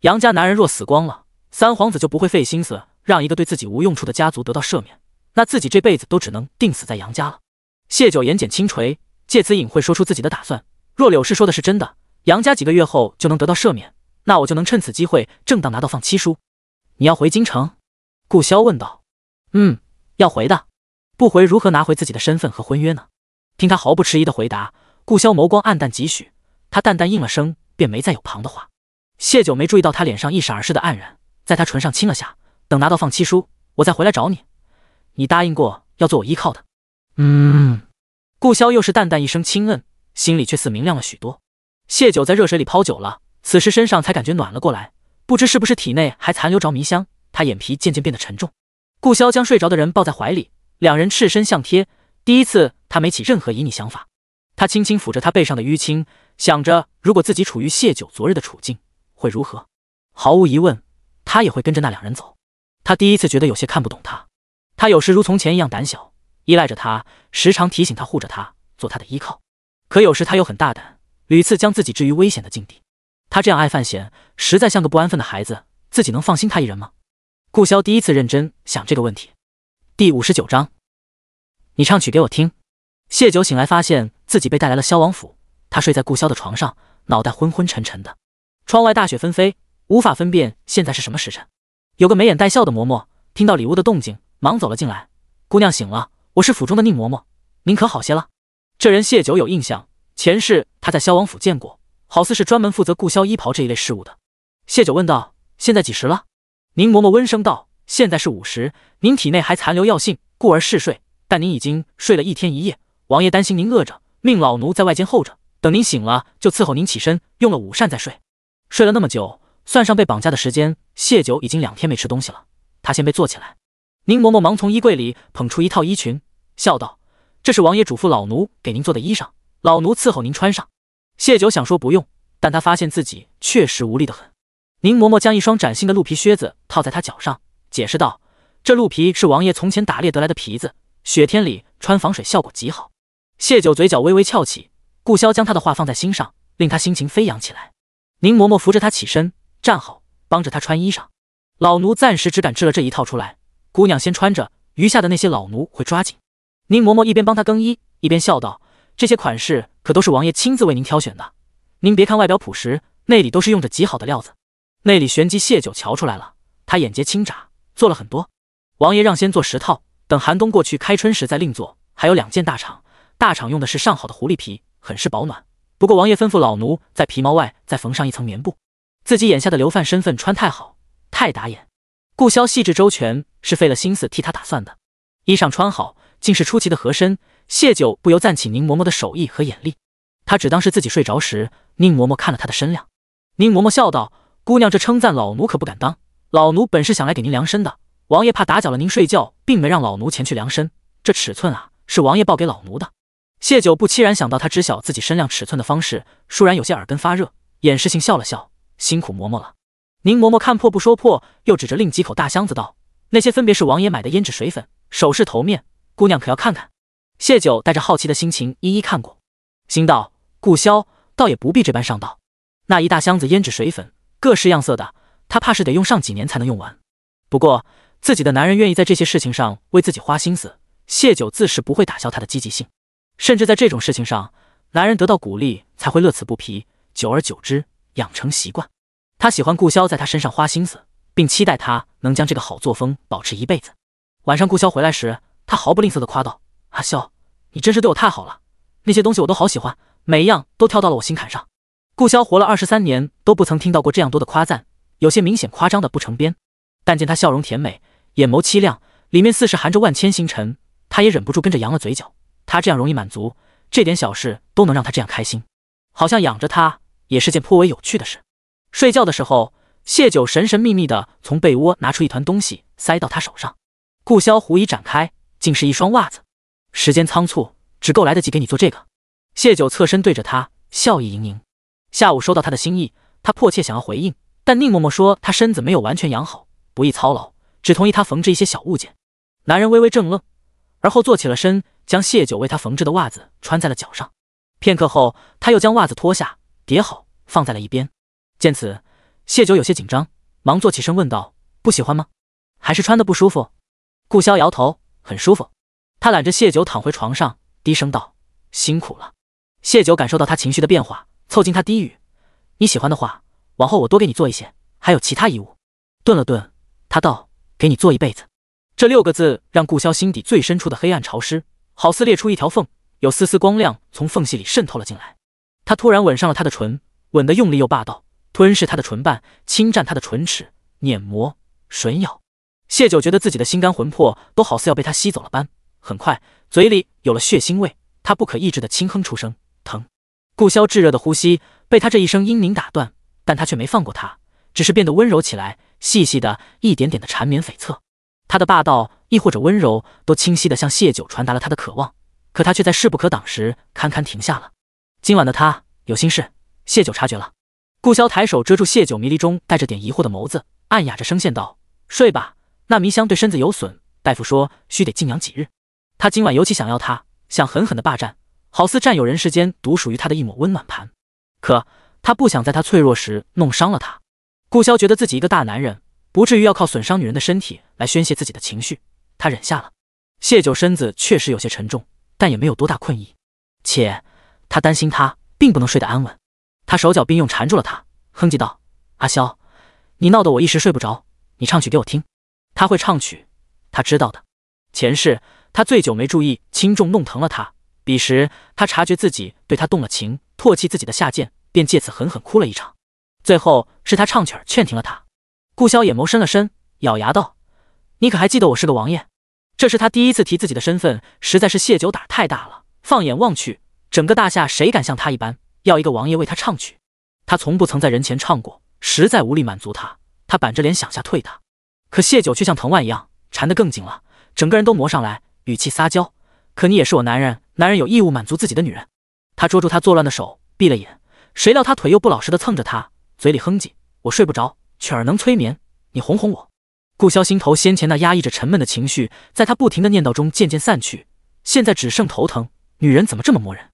杨家男人若死光了，三皇子就不会费心思让一个对自己无用处的家族得到赦免，那自己这辈子都只能定死在杨家了。谢九眼睑轻垂，借此隐晦说出自己的打算，若柳氏说的是真的，杨家几个月后就能得到赦免，那我就能趁此机会正当拿到放妻书。你要回京城？顾潇问道。要回的，不回如何拿回自己的身份和婚约呢？听他毫不迟疑的回答，顾潇眸光暗淡几许，他淡淡应了声，便没再有旁的话。谢九没注意到他脸上一闪而逝的黯然，在他唇上亲了下，等拿到放妻书，我再回来找你。你答应过要做我依靠的。顾潇又是淡淡一声轻嗯，心里却似明亮了许多。谢九在热水里泡久了，此时身上才感觉暖了过来，不知是不是体内还残留着迷香，他眼皮渐渐变得沉重。顾潇将睡着的人抱在怀里，两人赤身相贴，第一次，他没起任何旖旎想法。他轻轻抚着他背上的淤青，想着如果自己处于谢九昨日的处境，会如何？毫无疑问，他也会跟着那两人走。他第一次觉得有些看不懂他。他有时如从前一样胆小，依赖着他，时常提醒他护着他，做他的依靠。可有时他又很大胆，屡次将自己置于危险的境地。他这样爱犯险，实在像个不安分的孩子，自己能放心他一人吗？顾潇第一次认真想这个问题。第59章，你唱曲给我听。谢九醒来发现自己被带来了萧王府，他睡在顾潇的床上，脑袋昏昏沉沉的。窗外大雪纷飞，无法分辨现在是什么时辰。有个眉眼带笑的嬷嬷听到里屋的动静，忙走了进来。姑娘醒了，我是府中的宁嬷嬷，您可好些了？这人谢九有印象，前世他在萧王府见过，好似是专门负责顾萧衣袍这一类事务的。谢九问道：现在几时了？宁嬷嬷温声道：现在是午时，您体内还残留药性，故而嗜睡，但您已经睡了一天一夜，王爷担心您饿着，命老奴在外间候着，等您醒了就伺候您起身，用了午膳再睡。睡了那么久，算上被绑架的时间，谢九已经2天没吃东西了。他先被坐起来。宁嬷嬷忙从衣柜里捧出一套衣裙，笑道：这是王爷嘱咐老奴给您做的衣裳，老奴伺候您穿上。谢九想说不用，但他发现自己确实无力得很。宁嬷嬷将一双崭新的鹿皮靴子套在他脚上，解释道：这鹿皮是王爷从前打猎得来的皮子，雪天里穿防水效果极好。谢九嘴角微微翘起，顾潇将他的话放在心上，令他心情飞扬起来。宁嬷嬷扶着他起身，站好，帮着他穿衣裳。老奴暂时只敢制了这一套出来，姑娘先穿着，余下的那些老奴会抓紧。宁嬷嬷一边帮他更衣，一边笑道：这些款式可都是王爷亲自为您挑选的，您别看外表朴实，内里都是用着极好的料子。内里玄机谢九瞧出来了，他眼睫轻眨，做了很多。王爷让先做10套，等寒冬过去开春时再另做，还有2件大氅，大氅用的是上好的狐狸皮，很是保暖。不过王爷吩咐老奴在皮毛外再缝上一层棉布，自己眼下的流犯身份穿太好，太打眼。顾潇细致周全，是费了心思替他打算的。衣裳穿好，竟是出奇的合身，谢九不由赞起宁嬷嬷的手艺和眼力。他只当是自己睡着时，宁嬷嬷看了他的身量。宁嬷嬷笑道：姑娘这称赞老奴可不敢当，老奴本是想来给您量身的，王爷怕打搅了您睡觉，并没让老奴前去量身，这尺寸啊，是王爷报给老奴的。谢九不期然想到他知晓自己身量尺寸的方式，倏然有些耳根发热，掩饰性笑了笑：辛苦嬷嬷了。宁嬷嬷看破不说破，又指着另几口大箱子道：那些分别是王爷买的胭脂水粉、首饰头面，姑娘可要看看？谢九带着好奇的心情一一看过，心道：顾潇倒也不必这般上道，那一大箱子胭脂水粉，各式样色的，他怕是得用上几年才能用完。不过自己的男人愿意在这些事情上为自己花心思，谢九自是不会打消他的积极性，甚至在这种事情上，男人得到鼓励才会乐此不疲，久而久之养成习惯。他喜欢顾潇在他身上花心思，并期待他能将这个好作风保持一辈子。晚上顾潇回来时，他毫不吝啬地夸道：阿潇，你真是对我太好了，那些东西我都好喜欢，每一样都挑到了我心坎上。顾潇活了23年都不曾听到过这样多的夸赞，有些明显夸张的不成边。但见他笑容甜美，眼眸凄亮，里面似是含着万千星辰，他也忍不住跟着扬了嘴角。他这样容易满足，这点小事都能让他这样开心，好像养着他也是件颇为有趣的事。睡觉的时候，谢九神神秘秘地从被窝拿出一团东西塞到他手上，顾潇狐疑展开，竟是一双袜子。时间仓促，只够来得及给你做这个。谢九侧身对着他，笑意盈盈。下午收到他的心意，他迫切想要回应，但宁嬷嬷说他身子没有完全养好，不宜操劳，只同意他缝制一些小物件。男人微微怔愣，而后坐起了身，将谢九为他缝制的袜子穿在了脚上。片刻后，他又将袜子脱下，叠好，放在了一边。见此，谢九有些紧张，忙坐起身问道：不喜欢吗？还是穿得不舒服？顾潇摇头：很舒服。他揽着谢九躺回床上，低声道：辛苦了。谢九感受到他情绪的变化，凑近他低语：你喜欢的话，往后我多给你做一些，还有其他衣物。顿了顿，他道：给你做一辈子。这6个字让顾潇心底最深处的黑暗潮湿，好似裂出一条缝，有丝丝光亮从缝隙里渗透了进来。他突然吻上了他的唇，吻得用力又霸道，吞噬他的唇瓣，侵占他的唇齿，碾磨吮咬。谢九觉得自己的心肝魂魄都好似要被他吸走了般，很快嘴里有了血腥味，他不可抑制地轻哼出声：疼。顾潇炙热的呼吸被他这一声嘤咛打断，但他却没放过他，只是变得温柔起来，细细的一点点的缠绵悱恻。他的霸道亦或者温柔都清晰地向谢九传达了他的渴望，可他却在势不可挡时堪堪停下了。今晚的他有心事，谢九察觉了。顾潇抬手遮住谢九迷离中带着点疑惑的眸子，暗哑着声线道：“睡吧，那迷香对身子有损，大夫说须得静养几日。他今晚尤其想要他，想狠狠地霸占，好似占有人世间独属于他的一抹温暖盘。可他不想在他脆弱时弄伤了他。”顾潇觉得自己一个大男人，不至于要靠损伤女人的身体来宣泄自己的情绪，他忍下了。谢九身子确实有些沉重，但也没有多大困意，且他担心他并不能睡得安稳。他手脚并用缠住了他，哼唧道：“阿萧，你闹得我一时睡不着，你唱曲给我听。”他会唱曲，他知道的。前世他醉酒没注意轻重弄疼了他，彼时他察觉自己对他动了情，唾弃自己的下贱，便借此狠狠哭了一场。最后是他唱曲儿劝停了他。顾潇眼眸深了深，咬牙道：“你可还记得我是个王爷？”这是他第一次提自己的身份，实在是谢九胆太大了。放眼望去，整个大夏谁敢像他一般，要一个王爷为他唱曲？他从不曾在人前唱过，实在无力满足他。他板着脸想下退他，可谢九却像藤蔓一样缠得更紧了，整个人都磨上来，语气撒娇：“可你也是我男人，男人有义务满足自己的女人。”他捉住他作乱的手，闭了眼，谁料他腿又不老实的蹭着他，嘴里哼唧：“我睡不着，曲儿能催眠，你哄哄我。”顾潇心头先前那压抑着沉闷的情绪，在他不停的念叨中渐渐散去，现在只剩头疼。女人怎么这么磨人？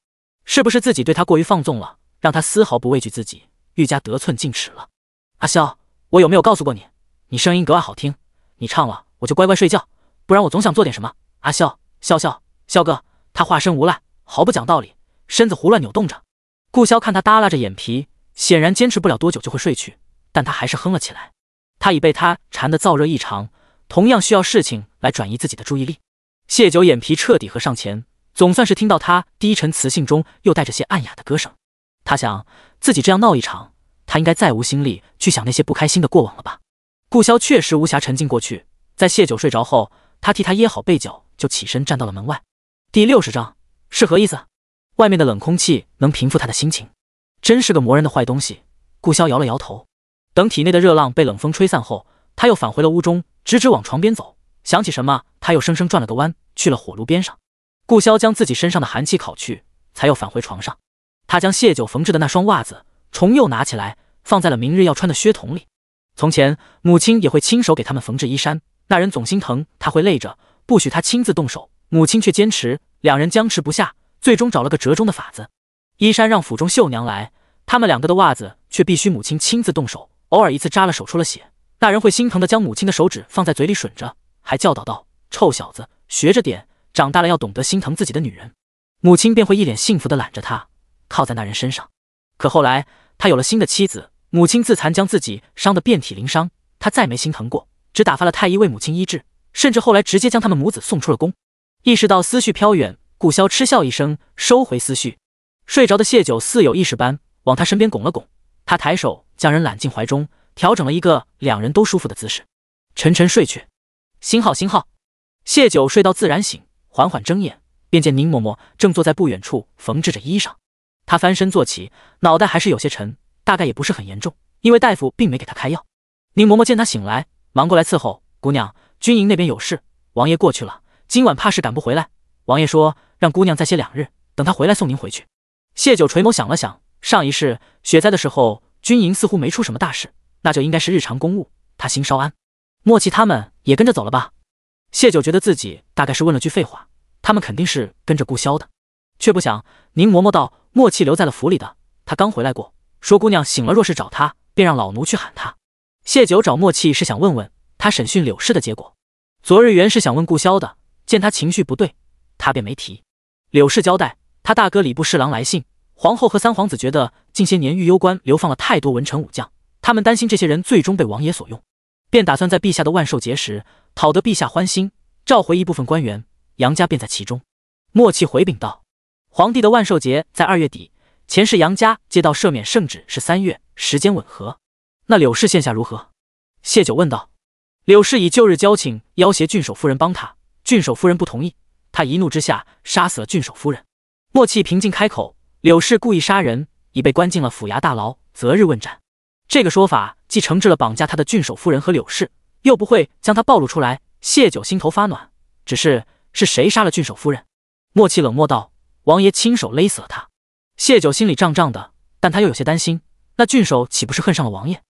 是不是自己对她过于放纵了，让她丝毫不畏惧自己，愈加得寸进尺了？阿萧，我有没有告诉过你，你声音格外好听，你唱了我就乖乖睡觉，不然我总想做点什么。阿萧，萧哥，他话声无赖，毫不讲道理，身子胡乱扭动着。顾潇看他耷拉着眼皮，显然坚持不了多久就会睡去，但他还是哼了起来。他已被他缠得燥热异常，同样需要事情来转移自己的注意力。谢九眼皮彻底合上前，总算是听到他低沉磁性中又带着些暗哑的歌声。他想，自己这样闹一场，他应该再无心力去想那些不开心的过往了吧。顾潇确实无暇沉浸过去，在谢九睡着后，他替他掖好被角，就起身站到了门外。第60章是何意思？外面的冷空气能平复他的心情，真是个磨人的坏东西。顾潇摇了摇头。等体内的热浪被冷风吹散后，他又返回了屋中，直直往床边走。想起什么，他又生生转了个弯，去了火炉边上。顾潇将自己身上的寒气烤去，才又返回床上。他将谢九缝制的那双袜子重又拿起来，放在了明日要穿的靴筒里。从前母亲也会亲手给他们缝制衣衫，那人总心疼他会累着，不许他亲自动手，母亲却坚持，两人僵持不下，最终找了个折中的法子。衣衫让府中绣娘来，他们两个的袜子却必须母亲亲自动手。偶尔一次扎了手出了血，那人会心疼地将母亲的手指放在嘴里吮着，还教导道：“臭小子，学着点，长大了要懂得心疼自己的女人。”母亲便会一脸幸福地揽着他，靠在那人身上。可后来他有了新的妻子，母亲自残将自己伤得遍体鳞伤，他再没心疼过，只打发了太医为母亲医治，甚至后来直接将他们母子送出了宫。意识到思绪飘远，顾潇嗤笑一声，收回思绪。睡着的谢九似有意识般往他身边拱了拱，他抬手将人揽进怀中，调整了一个两人都舒服的姿势，沉沉睡去。星号。谢九睡到自然醒，缓缓睁眼，便见宁嬷嬷正坐在不远处缝制着衣裳。他翻身坐起，脑袋还是有些沉，大概也不是很严重，因为大夫并没给他开药。宁嬷嬷见他醒来，忙过来伺候：“姑娘，军营那边有事，王爷过去了，今晚怕是赶不回来。王爷说让姑娘再歇2日，等他回来送您回去。”谢九垂眸想了想，上一世雪灾的时候，军营似乎没出什么大事，那就应该是日常公务，他心稍安。莫契他们也跟着走了吧？谢九觉得自己大概是问了句废话，他们肯定是跟着顾潇的，却不想宁嬷嬷道：“莫契留在了府里的，他刚回来过，说姑娘醒了若是找他，便让老奴去喊他。”谢九找莫契是想问问他审讯柳氏的结果，昨日原是想问顾潇的，见他情绪不对，他便没提。柳氏交代，他大哥礼部侍郎来信，皇后和三皇子觉得近些年御幽关流放了太多文臣武将，他们担心这些人最终被王爷所用，便打算在陛下的万寿节时讨得陛下欢心，召回一部分官员，杨家便在其中。莫契回禀道：“皇帝的万寿节在2月底，前世杨家接到赦免圣旨是3月，时间吻合。那柳氏现下如何？”谢九问道。柳氏以旧日交情要挟郡守夫人帮他，郡守夫人不同意，他一怒之下杀死了郡守夫人。莫契平静开口：“柳氏故意杀人，已被关进了府衙大牢，择日问斩。”这个说法既惩治了绑架他的郡守夫人和柳氏，又不会将他暴露出来。谢九心头发暖，只是谁杀了郡守夫人？莫气冷漠道：“王爷亲手勒死了他。”谢九心里胀胀的，但他又有些担心，那郡守岂不是恨上了王爷？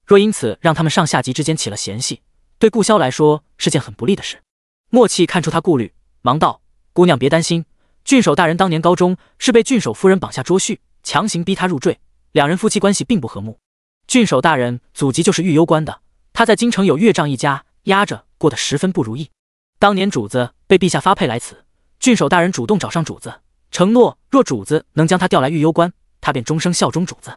若因此让他们上下级之间起了嫌隙，对顾萧来说是件很不利的事。莫气看出他顾虑，忙道：“姑娘别担心，郡守大人当年高中是被郡守夫人绑下捉婿，强行逼他入赘，两人夫妻关系并不和睦。郡守大人祖籍就是御幽关的，他在京城有岳丈一家压着，过得十分不如意。当年主子被陛下发配来此，郡守大人主动找上主子，承诺若主子能将他调来御幽关，他便终生效忠主子。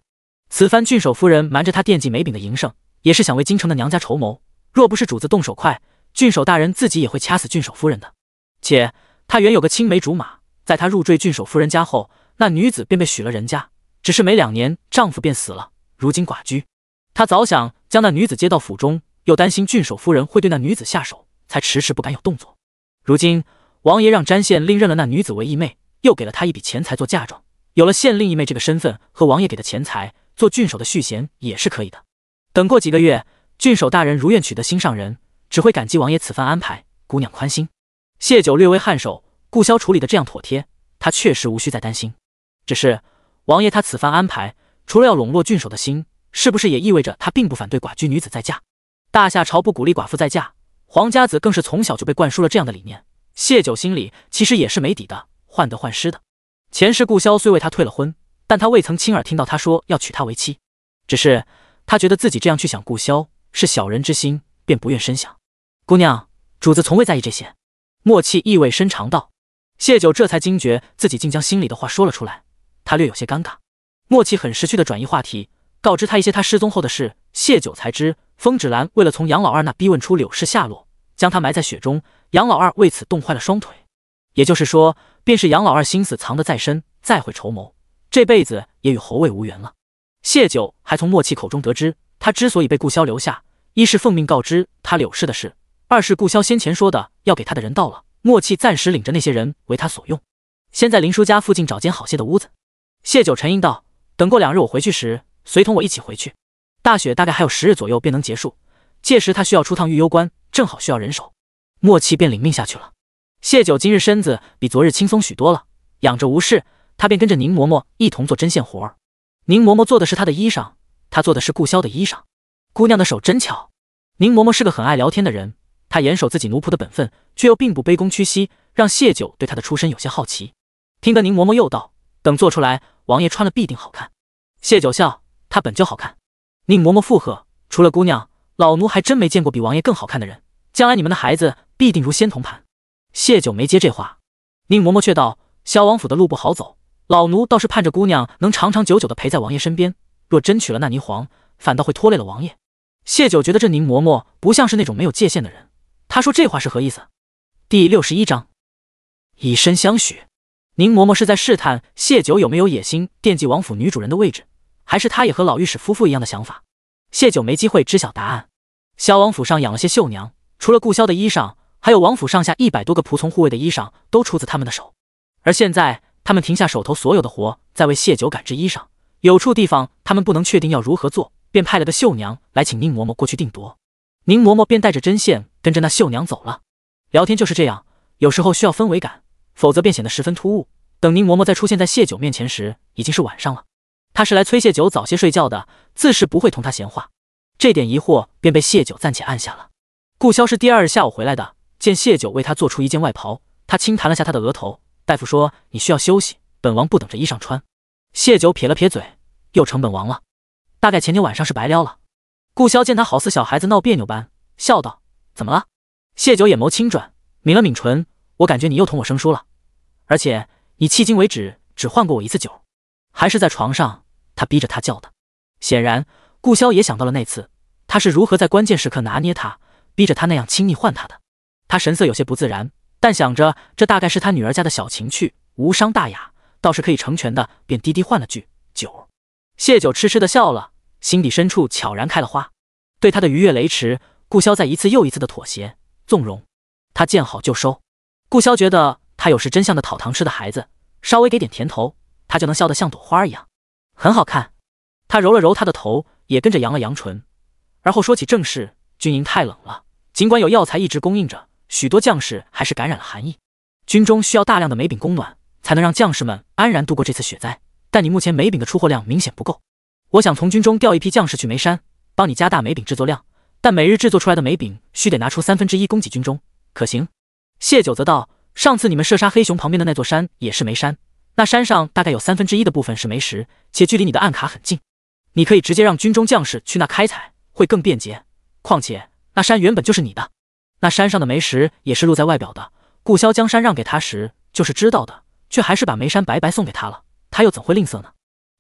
此番郡守夫人瞒着他惦记梅炳的营生，也是想为京城的娘家筹谋，若不是主子动手快，郡守大人自己也会掐死郡守夫人的。且他原有个青梅竹马，在他入赘郡守夫人家后，那女子便被许了人家，只是没2年丈夫便死了，如今寡居。他早想将那女子接到府中，又担心郡守夫人会对那女子下手，才迟迟不敢有动作。如今王爷让詹县令认了那女子为义妹，又给了她一笔钱财做嫁妆，有了县令义妹这个身份和王爷给的钱财，做郡守的续弦也是可以的。等过几个月，郡守大人如愿取得心上人，只会感激王爷此番安排，姑娘宽心。谢九略微颔首，顾萧处理的这样妥帖，他确实无需再担心。只是王爷他此番安排，除了要笼络郡守的心，是不是也意味着他并不反对寡居女子再嫁？大夏朝不鼓励寡妇再嫁，皇家子更是从小就被灌输了这样的理念。谢九心里其实也是没底的，患得患失的。前世顾萧虽为他退了婚，但他未曾亲耳听到他说要娶她为妻，只是他觉得自己这样去想顾萧是小人之心，便不愿深想。姑娘，主子从未在意这些。莫气意味深长道。谢九这才惊觉自己竟将心里的话说了出来，他略有些尴尬。莫气很识趣的转移话题，告知他一些他失踪后的事。谢九才知风芷兰为了从杨老二那逼问出柳氏下落，将他埋在雪中，杨老二为此冻坏了双腿。也就是说，便是杨老二心思藏得再深，再会筹谋，这辈子也与侯卫无缘了。谢九还从莫气口中得知，他之所以被顾萧留下，一是奉命告知他柳氏的事，二是顾萧先前说的要给他的人到了，莫气暂时领着那些人为他所用，先在林叔家附近找间好些的屋子。谢九沉吟道：“等过2日我回去时，随同我一起回去。大雪大概还有10日左右便能结束，届时他需要出趟御幽关，正好需要人手。”莫气便领命下去了。谢九今日身子比昨日轻松许多了，养着无事，他便跟着宁嬷嬷一同做针线活儿。宁嬷嬷做的是他的衣裳，他做的是顾萧的衣裳。姑娘的手真巧。宁嬷嬷是个很爱聊天的人，她严守自己奴仆的本分，却又并不卑躬屈膝，让谢九对她的出身有些好奇。听得宁嬷嬷又道：“等做出来，王爷穿了必定好看。”谢九笑：“她本就好看。”宁嬷嬷附和：“除了姑娘，老奴还真没见过比王爷更好看的人，将来你们的孩子必定如仙同盘。”谢九没接这话，宁嬷嬷却道：“萧王府的路不好走，老奴倒是盼着姑娘能长长久久的陪在王爷身边，若真娶了那霓凰，反倒会拖累了王爷。”谢九觉得这宁嬷嬷不像是那种没有界限的人，他说这话是何意思？第61章以身相许。宁嬷嬷是在试探谢九有没有野心惦记王府女主人的位置，还是他也和老御史夫妇一样的想法？谢九没机会知晓答案。萧王府上养了些绣娘，除了顾萧的衣裳，还有王府上下100多个仆从护卫的衣裳都出自他们的手。而现在他们停下手头所有的活，在为谢九赶制衣裳，有处地方他们不能确定要如何做，便派了个绣娘来请宁嬷嬷过去定夺。宁嬷嬷便带着针线跟着那绣娘走了。聊天就是这样，有时候需要氛围感，否则便显得十分突兀。等宁嬷嬷再出现在谢九面前时，已经是晚上了。她是来催谢九早些睡觉的，自是不会同他闲话。这点疑惑便被谢九暂且按下了。顾萧是第2日下午回来的，见谢九为他做出一件外袍，他轻弹了下他的额头。大夫说：“你需要休息，本王不等着衣裳穿。”谢九撇了撇嘴，又成本王了。大概前天晚上是白撩了。顾萧见他好似小孩子闹别扭般，笑道：“怎么了？”谢九眼眸轻转，抿了抿唇：“我感觉你又同我生疏了，而且你迄今为止只换过我1次酒，还是在床上他逼着他叫的。”显然顾萧也想到了那次他是如何在关键时刻拿捏他，逼着他那样亲昵唤他的。他神色有些不自然，但想着这大概是他女儿家的小情趣，无伤大雅，倒是可以成全的，便低低唤了句：“酒。”谢九痴痴的笑了，心底深处悄然开了花。对他的逾越雷池，顾萧在一次又一次的妥协纵容，他见好就收。顾萧觉得他有时真像的讨糖吃的孩子，稍微给点甜头，他就能笑得像朵花一样，很好看。他揉了揉他的头，也跟着扬了扬唇，而后说起正事：“军营太冷了，尽管有药材一直供应着，许多将士还是感染了寒意。军中需要大量的梅饼供暖，才能让将士们安然度过这次雪灾。但你目前梅饼的出货量明显不够，我想从军中调一批将士去梅山，帮你加大梅饼制作量，但每日制作出来的梅饼须得拿出1/3供给军中，可行？”谢九则道：“上次你们射杀黑熊旁边的那座山也是梅山，那山上大概有1/3的部分是梅石，且距离你的暗卡很近，你可以直接让军中将士去那开采，会更便捷。况且那山原本就是你的，那山上的梅石也是露在外表的。顾萧将山让给他时就是知道的，却还是把梅山白白送给他了，他又怎会吝啬呢？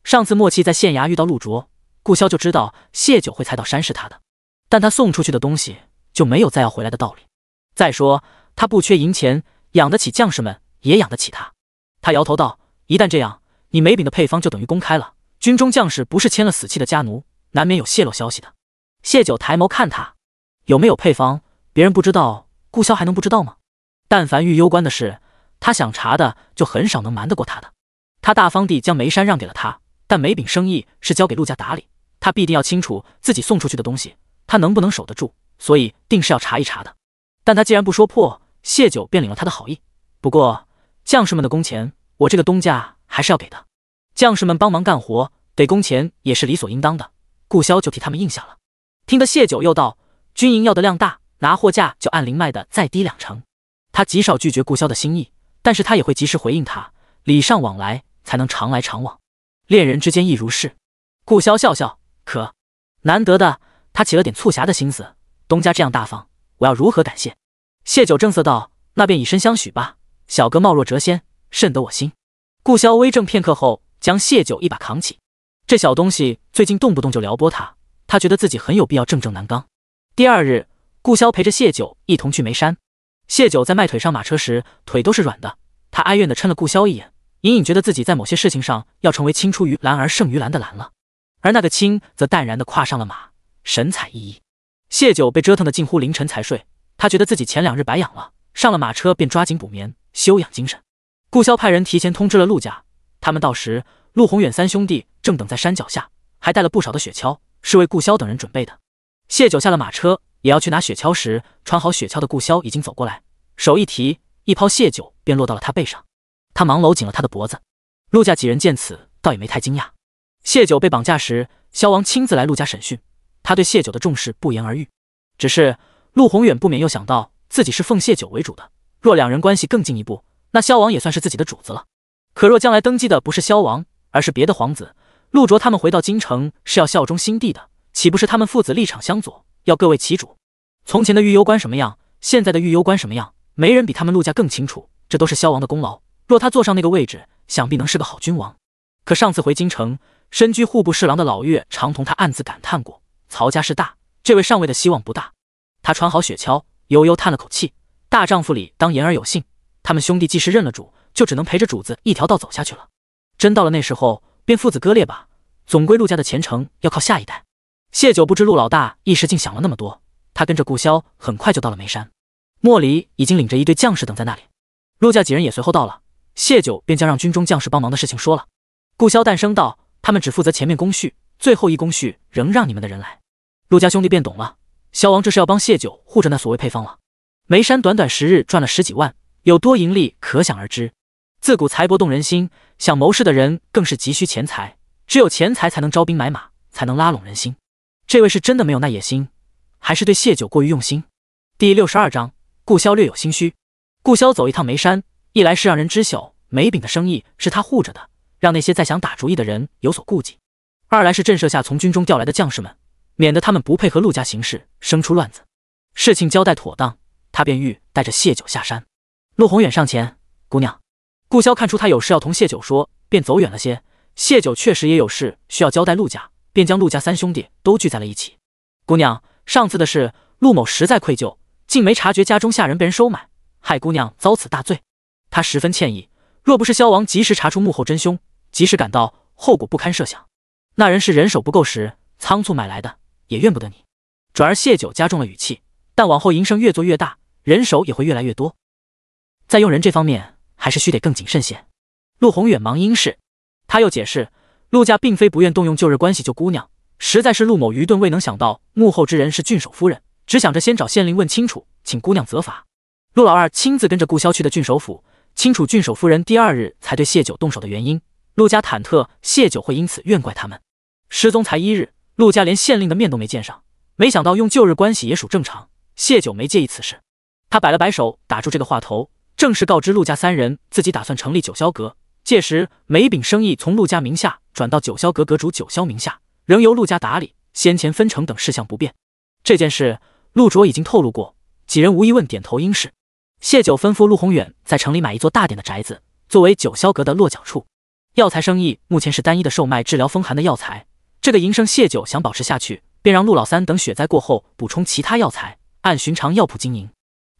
上次莫契在县衙遇到陆卓，顾萧就知道谢九会猜到山是他的，但他送出去的东西就没有再要回来的道理。再说他不缺银钱，养得起将士们，也养得起他。”他摇头道：“一旦这样，你梅饼的配方就等于公开了，军中将士不是签了死契的家奴，难免有泄露消息的。”谢九抬眸看他，有没有配方，别人不知道，顾萧还能不知道吗？但凡御攸关的事，他想查的就很少能瞒得过他的。他大方地将梅山让给了他，但梅饼生意是交给陆家打理，他必定要清楚自己送出去的东西，他能不能守得住，所以定是要查一查的。但他既然不说破，谢九便领了他的好意。不过将士们的工钱，我这个东家还是要给的。将士们帮忙干活，得工钱也是理所应当的。顾萧就替他们应下了。听得谢九又道：“军营要的量大，拿货价就按零卖的再低2成。”他极少拒绝顾萧的心意，但是他也会及时回应他，礼尚往来，才能常来常往。恋人之间亦如是。顾萧笑笑，可难得的，他起了点促狭的心思。东家这样大方，我要如何感谢？谢九正色道：“那便以身相许吧，小哥貌若谪仙，甚得我心。”顾萧微怔片刻后，将谢九一把扛起。这小东西最近动不动就撩拨他，他觉得自己很有必要正正难刚。第二日，顾萧陪着谢九一同去梅山。谢九在迈腿上马车时，腿都是软的，他哀怨地嗔了顾萧一眼，隐隐觉得自己在某些事情上要成为青出于蓝而胜于蓝的蓝了。而那个青则淡然地跨上了马，神采奕奕。谢九被折腾得近乎凌晨才睡，他觉得自己前2日白养了，上了马车便抓紧补眠，休养精神。顾萧派人提前通知了陆家，他们到时，陆宏远3兄弟正等在山脚下，还带了不少的雪橇，是为顾萧等人准备的。谢九下了马车，也要去拿雪橇时，穿好雪橇的顾萧已经走过来，手一提，一抛谢九便落到了他背上。他忙搂紧了他的脖子。陆家几人见此，倒也没太惊讶。谢九被绑架时，萧王亲自来陆家审讯，他对谢九的重视不言而喻。只是陆宏远不免又想到自己是奉谢九为主的，若2人关系更进一步，那萧王也算是自己的主子了。可若将来登基的不是萧王，而是别的皇子，陆卓他们回到京城是要效忠新帝的，岂不是他们父子立场相左，要各为其主？从前的御攸关什么样，现在的御攸关什么样，没人比他们陆家更清楚，这都是萧王的功劳。若他坐上那个位置，想必能是个好君王。可上次回京城，身居户部侍郎的老岳常同他暗自感叹过，曹家势大，这位上位的希望不大。他穿好雪橇，悠悠叹了口气，大丈夫里当言而有信，他们兄弟既是认了主，就只能陪着主子一条道走下去了。真到了那时候，便父子割裂吧，总归陆家的前程要靠下一代。谢九不知陆老大一时竟想了那么多，他跟着顾萧很快就到了梅山。莫离已经领着一队将士等在那里，陆家几人也随后到了，谢九便将让军中将士帮忙的事情说了。顾萧淡声道：“他们只负责前面工序，最后一工序仍让你们的人来。”陆家兄弟便懂了，萧王这是要帮谢九护着那所谓配方了。梅山短短10日赚了10几万，有多盈利可想而知。自古财帛动人心，想谋事的人更是急需钱财，只有钱财才能招兵买马，才能拉拢人心。这位是真的没有那野心，还是对谢九过于用心？第62章，顾萧略有心虚。顾萧走一趟梅山，一来是让人知晓梅饼的生意是他护着的，让那些在想打主意的人有所顾忌；二来是震慑下从军中调来的将士们，免得他们不配合陆家行事，生出乱子。事情交代妥当，他便欲带着谢九下山。陆宏远上前：“姑娘。”顾萧看出他有事要同谢九说，便走远了些。谢九确实也有事需要交代陆家，便将陆家3兄弟都聚在了一起。姑娘，上次的事，陆某实在愧疚，竟没察觉家中下人被人收买，害姑娘遭此大罪。他十分歉意，若不是萧王及时查出幕后真凶，及时赶到，后果不堪设想。那人是人手不够时仓促买来的，也怨不得你。转而谢九加重了语气，但往后营生越做越大，人手也会越来越多，在用人这方面还是须得更谨慎些。陆宏远忙应是，他又解释，陆家并非不愿动用旧日关系救姑娘，实在是陆某愚钝，未能想到幕后之人是郡守夫人，只想着先找县令问清楚，请姑娘责罚。陆老二亲自跟着顾萧去的郡守府，清楚郡守夫人第2日才对谢九动手的原因，陆家忐忑谢九会因此怨怪他们。失踪才1日，陆家连县令的面都没见上，没想到用旧日关系也属正常。谢九没介意此事，他摆了摆手，打住这个话头，正式告知陆家3人自己打算成立九霄阁。届时每笔生意从陆家名下转到九霄阁阁主九霄名下，仍由陆家打理，先前分成等事项不变。这件事陆卓已经透露过，几人无一问点头应是。谢九吩咐陆宏远在城里买一座大点的宅子，作为九霄阁的落脚处。药材生意目前是单一的售卖治疗风寒的药材，这个营生谢九想保持下去，便让陆老三等雪灾过后补充其他药材，按寻常药铺经营，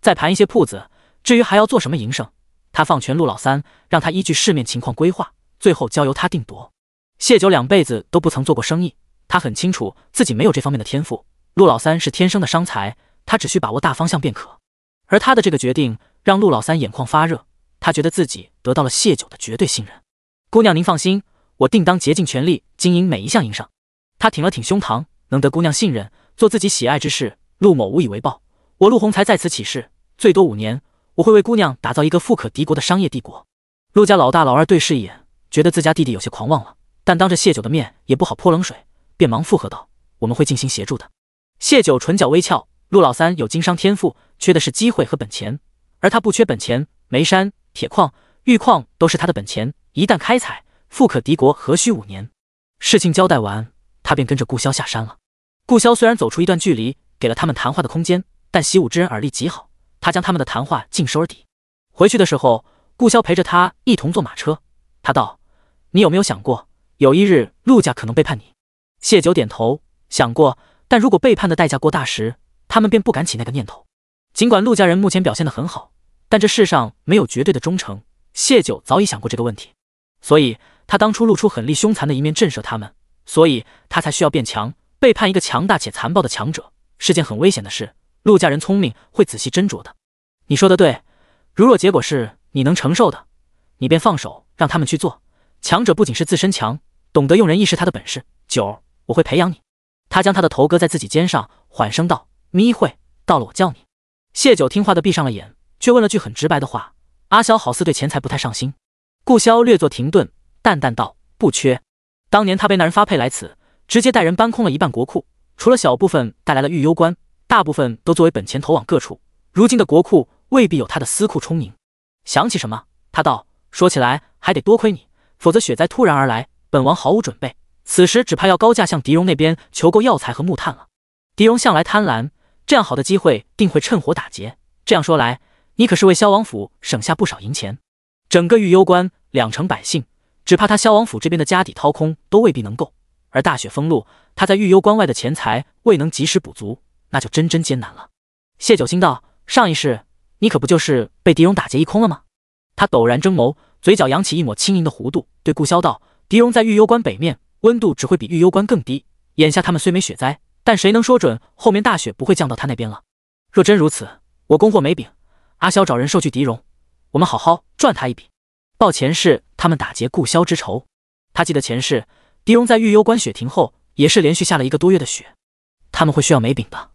再盘一些铺子。至于还要做什么营生，他放权陆老三，让他依据市面情况规划，最后交由他定夺。谢九2辈子都不曾做过生意，他很清楚自己没有这方面的天赋，陆老三是天生的商才，他只需把握大方向便可。而他的这个决定让陆老三眼眶发热，他觉得自己得到了谢九的绝对信任。姑娘您放心，我定当竭尽全力经营每一项营生。他挺了挺胸膛，能得姑娘信任，做自己喜爱之事，陆某无以为报。我陆宏才在此起誓，最多5年，我会为姑娘打造一个富可敌国的商业帝国。陆家老大老二对视一眼，觉得自家弟弟有些狂妄了，但当着谢九的面也不好泼冷水，便忙附和道：我们会尽心协助的。谢九唇角微翘，陆老三有经商天赋，缺的是机会和本钱，而他不缺本钱，煤山、铁矿、玉矿都是他的本钱，一旦开采，富可敌国何须5年。事情交代完，他便跟着顾潇下山了。顾潇虽然走出一段距离，给了他们谈话的空间，但习武之人耳力极好，他将他们的谈话尽收耳底。回去的时候，顾潇陪着他一同坐马车。他道：你有没有想过，有一日陆家可能背叛你？谢九点头，想过，但如果背叛的代价过大时，他们便不敢起那个念头。尽管陆家人目前表现得很好，但这世上没有绝对的忠诚，谢九早已想过这个问题，所以他当初露出狠厉凶残的一面震慑他们，所以他才需要变强。背叛一个强大且残暴的强者是件很危险的事，陆家人聪明，会仔细斟酌的。你说的对，如若结果是你能承受的，你便放手让他们去做。强者不仅是自身强，懂得用人亦是他的本事。九，我会培养你。他将他的头搁在自己肩上，缓声道：咪会，到了我叫你。谢九听话的闭上了眼，却问了句很直白的话：阿萧好似对钱财不太上心。顾潇略作停顿，淡淡道：不缺。当年他被那人发配来此，直接带人搬空了一半国库，除了小部分带来了御幽关，大部分都作为本钱投往各处。如今的国库未必有他的私库充盈。想起什么，他道：说起来还得多亏你，否则雪灾突然而来，本王毫无准备，此时只怕要高价向狄戎那边求购药材和木炭了。狄戎向来贪婪，这样好的机会定会趁火打劫。这样说来，你可是为萧王府省下不少银钱。整个御幽关2成百姓，只怕他萧王府这边的家底掏空都未必能够。而大雪封路，他在御幽关外的钱财未能及时补足，那就真艰难了。谢九心道：上一世你可不就是被狄戎打劫一空了吗？他陡然睁眸，嘴角扬起一抹轻盈的弧度，对顾潇道：狄戎在御幽关北面，温度只会比御幽关更低，眼下他们虽没雪灾，但谁能说准后面大雪不会降到他那边了？若真如此，我供货没饼，阿萧找人收据狄戎，我们好好赚他一笔，报前世他们打劫顾潇之仇。他记得前世狄戎在御幽关雪停后，也是连续下了1个多月的雪，他们会需要煤饼的。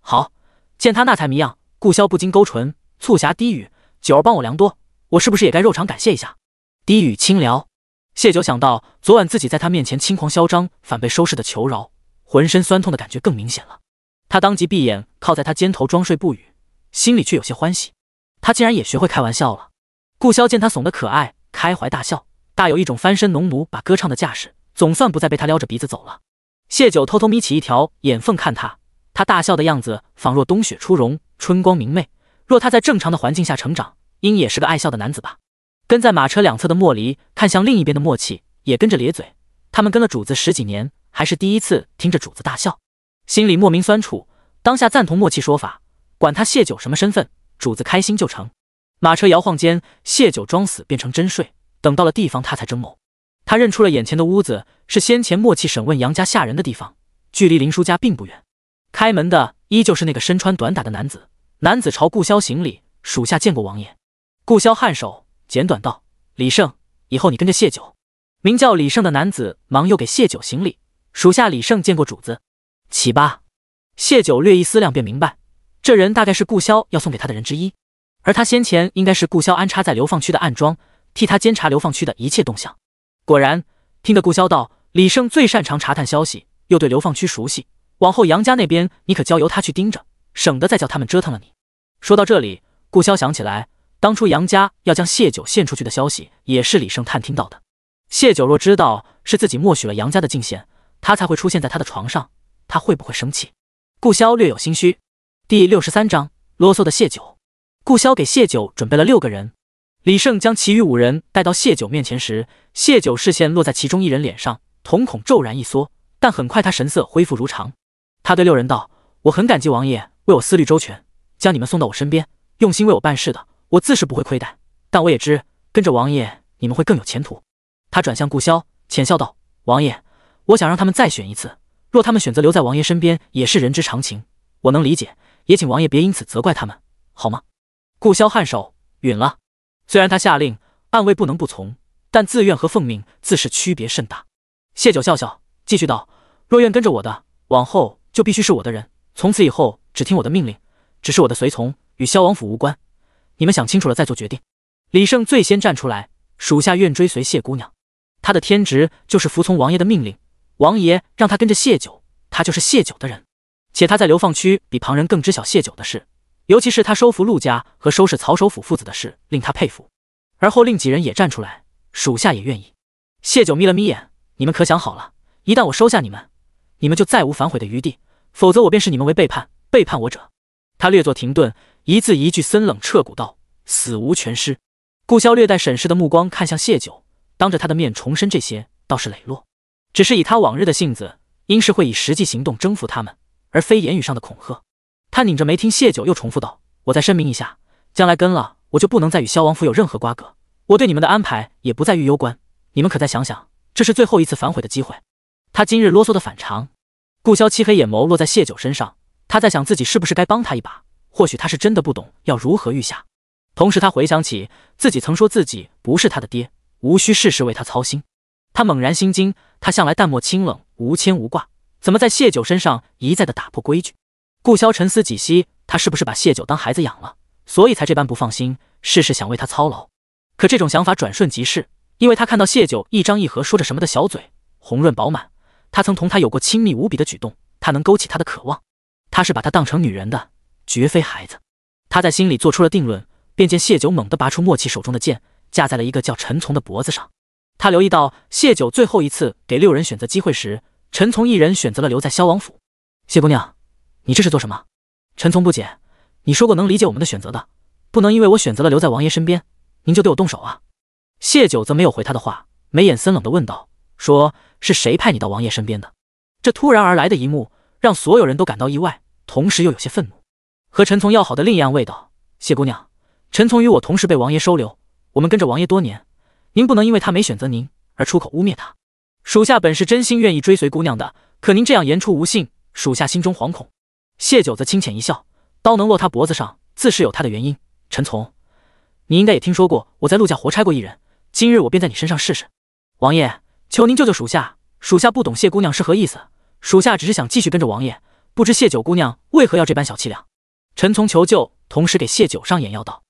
好，见他那才迷样，顾潇不禁勾唇，促狭低语：九儿帮我量多，我是不是也该肉偿感谢一下？低语轻聊。谢九想到昨晚自己在他面前轻狂嚣张，反被收拾的求饶，浑身酸痛的感觉更明显了。他当即闭眼靠在他肩头装睡不语，心里却有些欢喜，他竟然也学会开玩笑了。顾潇见他怂得可爱，开怀大笑，大有一种翻身农奴把歌唱的架势，总算不再被他撩着鼻子走了。谢九偷偷眯起一条眼缝看他，他大笑的样子仿若冬雪初融，春光明媚。若他在正常的环境下成长，应也是个爱笑的男子吧。跟在马车两侧的莫离看向另一边的默契，也跟着咧嘴。他们跟了主子10几年，还是第一次听着主子大笑，心里莫名酸楚。当下赞同默契说法，管他谢九什么身份，主子开心就成。马车摇晃间，谢九装死变成真睡，等到了地方，他才睁眸。他认出了眼前的屋子是先前默契审问杨家下人的地方，距离林叔家并不远。开门的依旧是那个身穿短打的男子，男子朝顾潇行礼：属下见过王爷。顾潇颔首简短道：李胜，以后你跟着谢九。名叫李胜的男子忙又给谢九行礼：属下李胜见过主子。起吧。谢九略一思量便明白，这人大概是顾潇要送给他的人之一。而他先前应该是顾萧安插在流放区的暗桩，替他监察流放区的一切动向。果然，听得顾萧道：“李胜最擅长查探消息，又对流放区熟悉，往后杨家那边你可交由他去盯着，省得再叫他们折腾了你。”说到这里，顾萧想起来，当初杨家要将谢九献出去的消息，也是李胜探听到的。谢九若知道是自己默许了杨家的进献，他才会出现在他的床上，他会不会生气？顾萧略有心虚。第63章，啰嗦的谢九。顾萧给谢九准备了6个人，李胜将其余5人带到谢九面前时，谢九视线落在其中1人脸上，瞳孔骤然一缩，但很快他神色恢复如常。他对6人道：“我很感激王爷为我思虑周全，将你们送到我身边，用心为我办事的，我自是不会亏待。但我也知跟着王爷，你们会更有前途。”他转向顾萧，浅笑道：“王爷，我想让他们再选一次，若他们选择留在王爷身边，也是人之常情，我能理解，也请王爷别因此责怪他们，好吗？”顾萧颔首，允了。虽然他下令，暗卫不能不从，但自愿和奉命自是区别甚大。谢九笑笑，继续道：“若愿跟着我的，往后就必须是我的人，从此以后只听我的命令，只是我的随从，与萧王府无关。你们想清楚了再做决定。”李胜最先站出来，属下愿追随谢姑娘。他的天职就是服从王爷的命令，王爷让他跟着谢九，他就是谢九的人。且他在流放区比旁人更知晓谢九的事，尤其是他收服陆家和收拾曹首府父子的事，令他佩服。而后另几人也站出来，属下也愿意。谢九眯了眯眼：“你们可想好了，一旦我收下你们，你们就再无反悔的余地，否则我便视你们为背叛我者。”他略作停顿，一字一句森冷彻骨道：“死无全尸。”顾萧略带审视的目光看向谢九，当着他的面重申这些倒是磊落，只是以他往日的性子，应是会以实际行动征服他们，而非言语上的恐吓。他拧着眉听谢九又重复道：“我再声明一下，将来跟了我就不能再与萧王府有任何瓜葛，我对你们的安排也不再遇攸关，你们可再想想，这是最后一次反悔的机会。”他今日啰嗦的反常。顾萧漆黑眼眸落在谢九身上，他在想自己是不是该帮他一把，或许他是真的不懂要如何御下。同时他回想起自己曾说自己不是他的爹，无需事事为他操心。他猛然心惊，他向来淡漠清冷，无牵无挂，怎么在谢九身上一再的打破规矩？顾萧沉思几息，他是不是把谢九当孩子养了，所以才这般不放心，事事想为他操劳？可这种想法转瞬即逝，因为他看到谢九一张一合说着什么的小嘴，红润饱满，他曾同他有过亲密无比的举动，他能勾起他的渴望。他是把他当成女人的，绝非孩子。他在心里做出了定论，便见谢九猛地拔出默契手中的剑，架在了一个叫陈从的脖子上。他留意到谢九最后一次给6人选择机会时，陈从一人选择了留在萧王府。谢姑娘，你这是做什么？陈从不解，你说过能理解我们的选择的，不能因为我选择了留在王爷身边，您就对我动手啊。谢九则没有回他的话，眉眼森冷地问道：“说是谁派你到王爷身边的？”这突然而来的一幕让所有人都感到意外，同时又有些愤怒。和陈从要好的另一暗卫道：“谢姑娘，陈从与我同时被王爷收留，我们跟着王爷多年，您不能因为他没选择您而出口污蔑他。属下本是真心愿意追随姑娘的，可您这样言出无信，属下心中惶恐。”谢九则轻浅一笑，刀能落他脖子上，自是有他的原因。陈从，你应该也听说过我在陆家活差过一人，今日我便在你身上试试。王爷，求您救救属下，属下不懂谢姑娘是何意思，属下只是想继续跟着王爷，不知谢九姑娘为何要这般小气量。陈从求救，同时给谢九上眼药道：“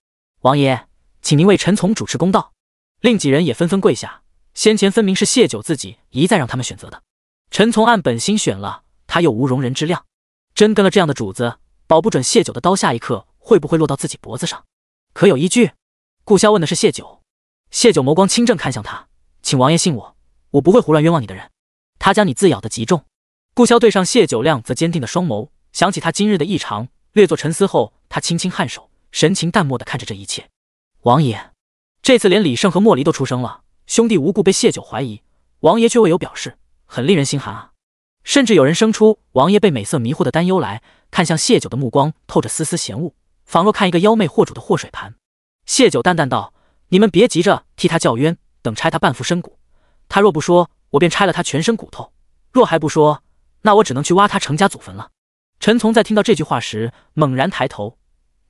王爷，请您为陈从主持公道。”另几人也纷纷跪下，先前分明是谢九自己一再让他们选择的，陈从按本心选了，他又无容人之量，真跟了这样的主子，保不准谢九的刀下一刻会不会落到自己脖子上。可有依据？顾萧问的是谢九。谢九眸光清正看向他：“请王爷信我，我不会胡乱冤枉你的人。”他将你字咬得极重。顾萧对上谢九亮则坚定的双眸，想起他今日的异常，略作沉思后，他轻轻颔首，神情淡漠地看着这一切。王爷，这次连李胜和莫离都出声了，兄弟无故被谢九怀疑，王爷却未有表示，很令人心寒啊。甚至有人生出王爷被美色迷惑的担忧来，看向谢九的目光透着丝丝嫌恶，仿若看一个妖媚惑主的祸水盘。谢九淡淡道：“你们别急着替他叫冤，等拆他半副身骨。他若不说，我便拆了他全身骨头；若还不说，那我只能去挖他程家祖坟了。”陈从在听到这句话时，猛然抬头：“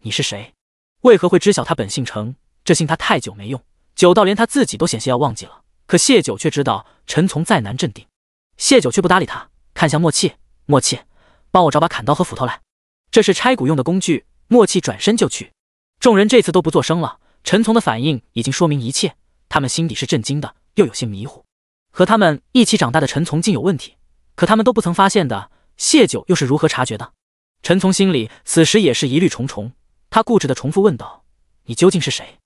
你是谁？为何会知晓他本姓程？这姓他太久没用，久到连他自己都险些要忘记了。”可谢九却知道陈从再难镇定。谢九却不搭理他，看向默契：“默契，帮我找把砍刀和斧头来，这是拆骨用的工具。”默契转身就去。众人这次都不作声了，陈从的反应已经说明一切，他们心底是震惊的，又有些迷糊。和他们一起长大的陈从竟有问题，可他们都不曾发现的，谢九又是如何察觉的？陈从心里此时也是疑虑重重，他固执地重复问道：“你究竟是谁？”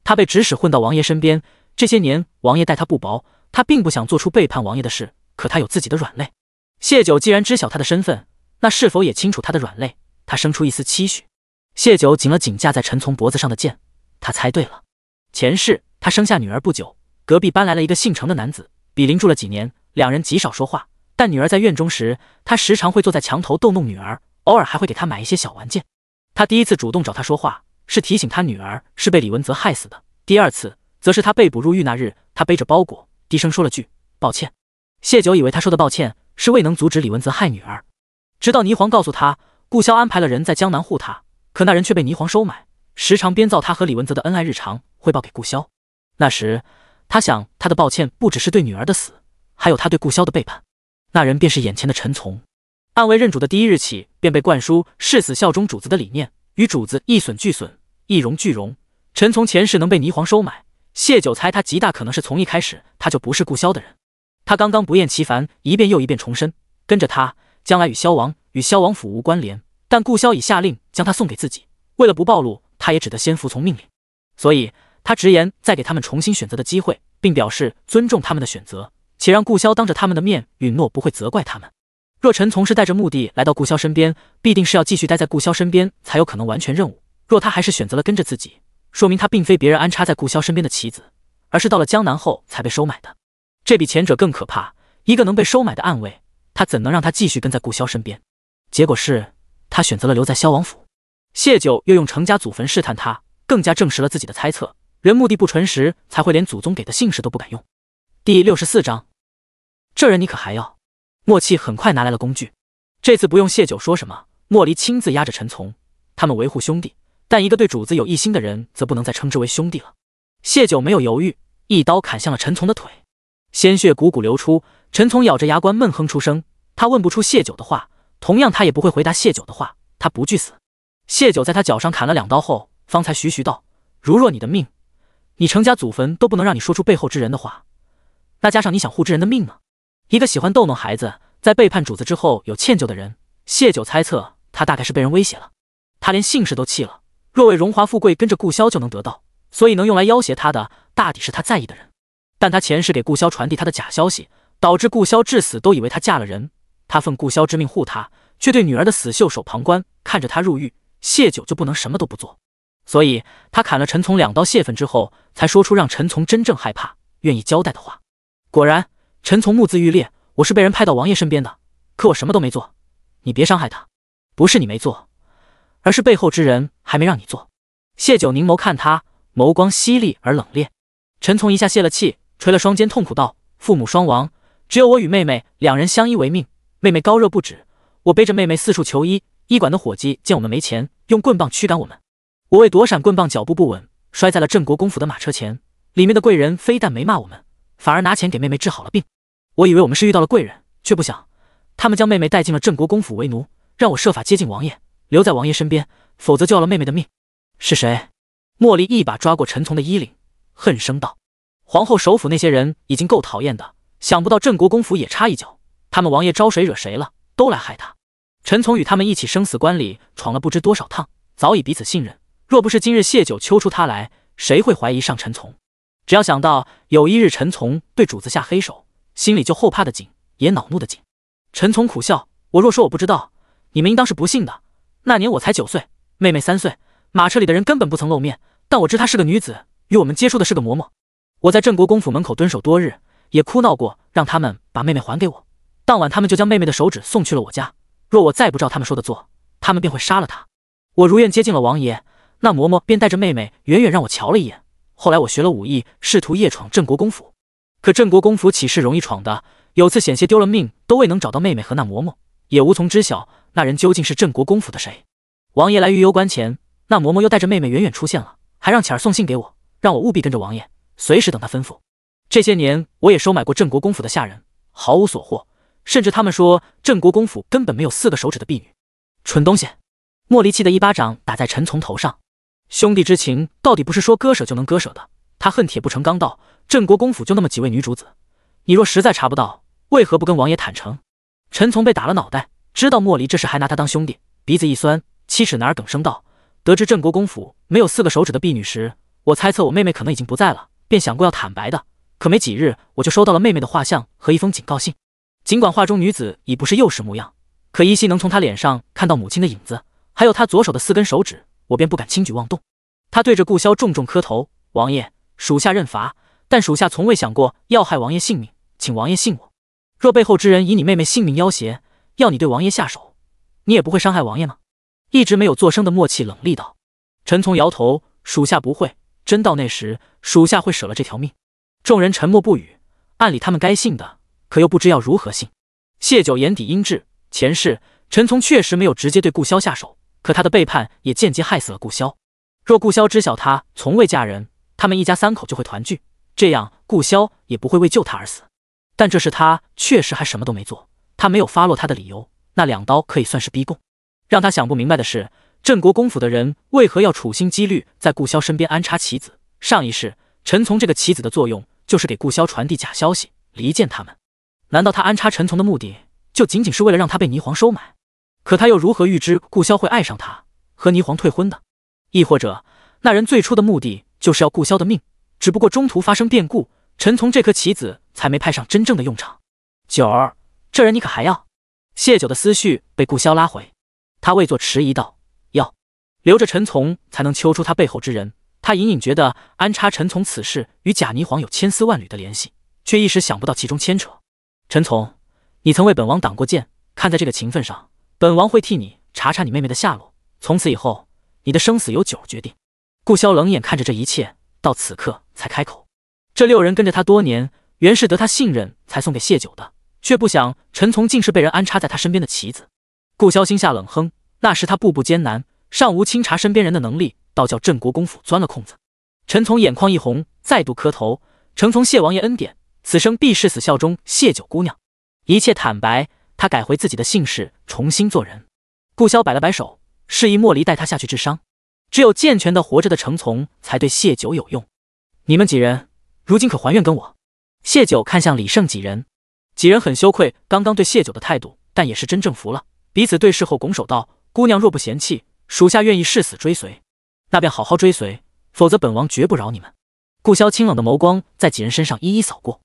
他被指使混到王爷身边，这些年王爷待他不薄，他并不想做出背叛王爷的事，可他有自己的软肋。谢九既然知晓他的身份，那是否也清楚他的软肋？他生出一丝期许。谢九紧了紧架在陈从脖子上的剑，他猜对了。前世他生下女儿不久，隔壁搬来了一个姓程的男子，比邻住了几年，两人极少说话，但女儿在院中时，他时常会坐在墙头逗弄女儿，偶尔还会给她买一些小玩件。他第一次主动找她说话，是提醒她女儿是被李文泽害死的，第二次则是他被捕入狱那日，他背着包裹低声说了句抱歉。谢九以为他说的抱歉是未能阻止李文泽害女儿，直到霓凰告诉他顾萧安排了人在江南护他，可那人却被霓凰收买，时常编造他和李文泽的恩爱日常汇报给顾萧。那时他想，他的抱歉不只是对女儿的死，还有他对顾萧的背叛。那人便是眼前的陈从。暗卫认主的第一日起，便被灌输誓死效忠主子的理念，与主子一损俱损，一荣俱荣。陈从前世能被霓凰收买，谢九猜他极大可能是从一开始他就不是顾萧的人。他刚刚不厌其烦，一遍又一遍重申，跟着他将来与萧王府无关联，但顾萧已下令将他送给自己，为了不暴露，他也只得先服从命令。所以他直言再给他们重新选择的机会，并表示尊重他们的选择，且让顾萧当着他们的面允诺不会责怪他们。若陈从是带着目的来到顾萧身边，必定是要继续待在顾萧身边才有可能完全任务。若他还是选择了跟着自己，说明他并非别人安插在顾萧身边的棋子，而是到了江南后才被收买的。这比前者更可怕，一个能被收买的暗卫，他怎能让他继续跟在顾萧身边？结果是他选择了留在萧王府。谢九又用程家祖坟试探他，更加证实了自己的猜测，人目的不纯时才会连祖宗给的姓氏都不敢用。第64章，这人你可还要？莫契很快拿来了工具，这次不用谢九说什么，莫离亲自压着陈从，他们维护兄弟，但一个对主子有异心的人则不能再称之为兄弟了。谢九没有犹豫，一刀砍向了陈从的腿，鲜血汩汩流出，陈从咬着牙关闷哼出声，他问不出谢九的话，同样他也不会回答谢九的话，他不惧死。谢九在他脚上砍了2刀后，方才徐徐道：“如若你的命，你程家祖坟都不能让你说出背后之人的话，那加上你想护之人的命呢？”一个喜欢逗弄孩子，在背叛主子之后有歉疚的人，谢九猜测他大概是被人威胁了。他连姓氏都弃了，若为荣华富贵跟着顾萧就能得到，所以能用来要挟他的大抵是他在意的人。但他前世给顾萧传递他的假消息，导致顾萧至死都以为他嫁了人。他奉顾萧之命护他，却对女儿的死袖手旁观，看着他入狱，谢九就不能什么都不做。所以他砍了陈从2刀泄愤之后，才说出让陈从真正害怕、愿意交代的话。果然陈从目眦欲裂，我是被人派到王爷身边的，可我什么都没做，你别伤害他。不是你没做，而是背后之人还没让你做。谢九凝眸看他，眸光犀利而冷冽。陈从一下泄了气，捶了双肩，痛苦道：“父母双亡，只有我与妹妹2人相依为命。妹妹高热不止，我背着妹妹四处求医，医馆的伙计见我们没钱，用棍棒驱赶我们。我为躲闪棍棒，脚步不稳，摔在了镇国公府的马车前。里面的贵人非但没骂我们，反而拿钱给妹妹治好了病。我以为我们是遇到了贵人，却不想他们将妹妹带进了镇国公府为奴，让我设法接近王爷，留在王爷身边，否则就要了妹妹的命。是谁？”茉莉一把抓过陈从的衣领，恨声道：“皇后首府那些人已经够讨厌的，想不到镇国公府也插一脚，他们王爷招谁惹谁了，都来害他。陈从与他们一起生死关里闯了不知多少趟，早已彼此信任，若不是今日谢九揪出他来，谁会怀疑上陈从？只要想到有一日陈从对主子下黑手，心里就后怕的紧，也恼怒的紧。”陈从苦笑：“我若说我不知道，你们应当是不信的。那年我才9岁，妹妹3岁，马车里的人根本不曾露面，但我知她是个女子，与我们接触的是个嬷嬷。我在镇国公府门口蹲守多日，也哭闹过，让他们把妹妹还给我。当晚他们就将妹妹的手指送去了我家，若我再不照他们说的做，他们便会杀了她。我如愿接近了王爷，那嬷嬷便带着妹妹远远让我瞧了一眼。后来我学了武艺，试图夜闯镇国公府，可镇国公府岂是容易闯的？有次险些丢了命，都未能找到妹妹和那嬷嬷，也无从知晓那人究竟是镇国公府的谁。王爷来御幽关前，那嬷嬷又带着妹妹远远出现了，还让巧儿送信给我，让我务必跟着王爷，随时等他吩咐。这些年我也收买过镇国公府的下人，毫无所获，甚至他们说镇国公府根本没有4个手指的婢女。蠢东西！”莫离气的一巴掌打在陈从头上。兄弟之情到底不是说割舍就能割舍的。他恨铁不成钢道：镇国公府就那么几位女主子，你若实在查不到，为何不跟王爷坦诚？陈从被打了脑袋，知道莫离这事还拿他当兄弟，鼻子一酸，七齿男儿哽声道：得知镇国公府没有4个手指的婢女时，我猜测我妹妹可能已经不在了，便想过要坦白的。可没几日，我就收到了妹妹的画像和一封警告信。尽管画中女子已不是幼时模样，可依稀能从她脸上看到母亲的影子，还有她左手的4根手指，我便不敢轻举妄动。他对着顾萧重重磕头：王爷，属下认罚，但属下从未想过要害王爷性命，请王爷信我。若背后之人以你妹妹性命要挟，要你对王爷下手，你也不会伤害王爷吗？一直没有作声的默契冷厉道。陈从摇头：属下不会，真到那时，属下会舍了这条命。众人沉默不语，按理他们该信的，可又不知要如何信。谢九眼底阴鸷，前世陈从确实没有直接对顾萧下手，可他的背叛也间接害死了顾萧。若顾萧知晓他从未嫁人，他们一家3口就会团聚，这样顾萧也不会为救他而死。但这时他确实还什么都没做，他没有发落他的理由，那2刀可以算是逼供。让他想不明白的是，镇国公府的人为何要处心积虑在顾萧身边安插棋子？上一世陈从这个棋子的作用就是给顾萧传递假消息，离间他们。难道他安插陈从的目的就仅仅是为了让他被霓凰收买？可他又如何预知顾萧会爱上他，和霓凰退婚的？亦或者那人最初的目的就是要顾萧的命，只不过中途发生变故，陈从这颗棋子才没派上真正的用场。九儿，这人你可还要？谢九的思绪被顾萧拉回，他未作迟疑道：要。留着陈从才能揪出他背后之人。他隐隐觉得安插陈从此事与假霓凰有千丝万缕的联系，却一时想不到其中牵扯。陈从，你曾为本王挡过剑，看在这个情分上，本王会替你查查你妹妹的下落，从此以后你的生死由九儿决定。顾萧冷眼看着这一切，到此刻才开口。这6人跟着他多年，原是得他信任才送给谢九的，却不想陈从竟是被人安插在他身边的棋子。顾萧心下冷哼，那时他步步艰难，尚无清查身边人的能力，倒叫镇国公府钻了空子。陈从眼眶一红，再度磕头：承从谢王爷恩典，此生必誓死效忠谢九姑娘。一切坦白，他改回自己的姓氏，重新做人。顾萧摆了摆手，示意莫离带他下去治伤。只有健全的活着的承从才对谢九有用。你们几人如今可还愿跟我？谢九看向李胜几人，几人很羞愧刚刚对谢九的态度，但也是真正服了，彼此对视后拱手道：姑娘若不嫌弃，属下愿意誓死追随。那便好好追随，否则本王绝不饶你们。顾萧清冷的眸光在几人身上一一扫过。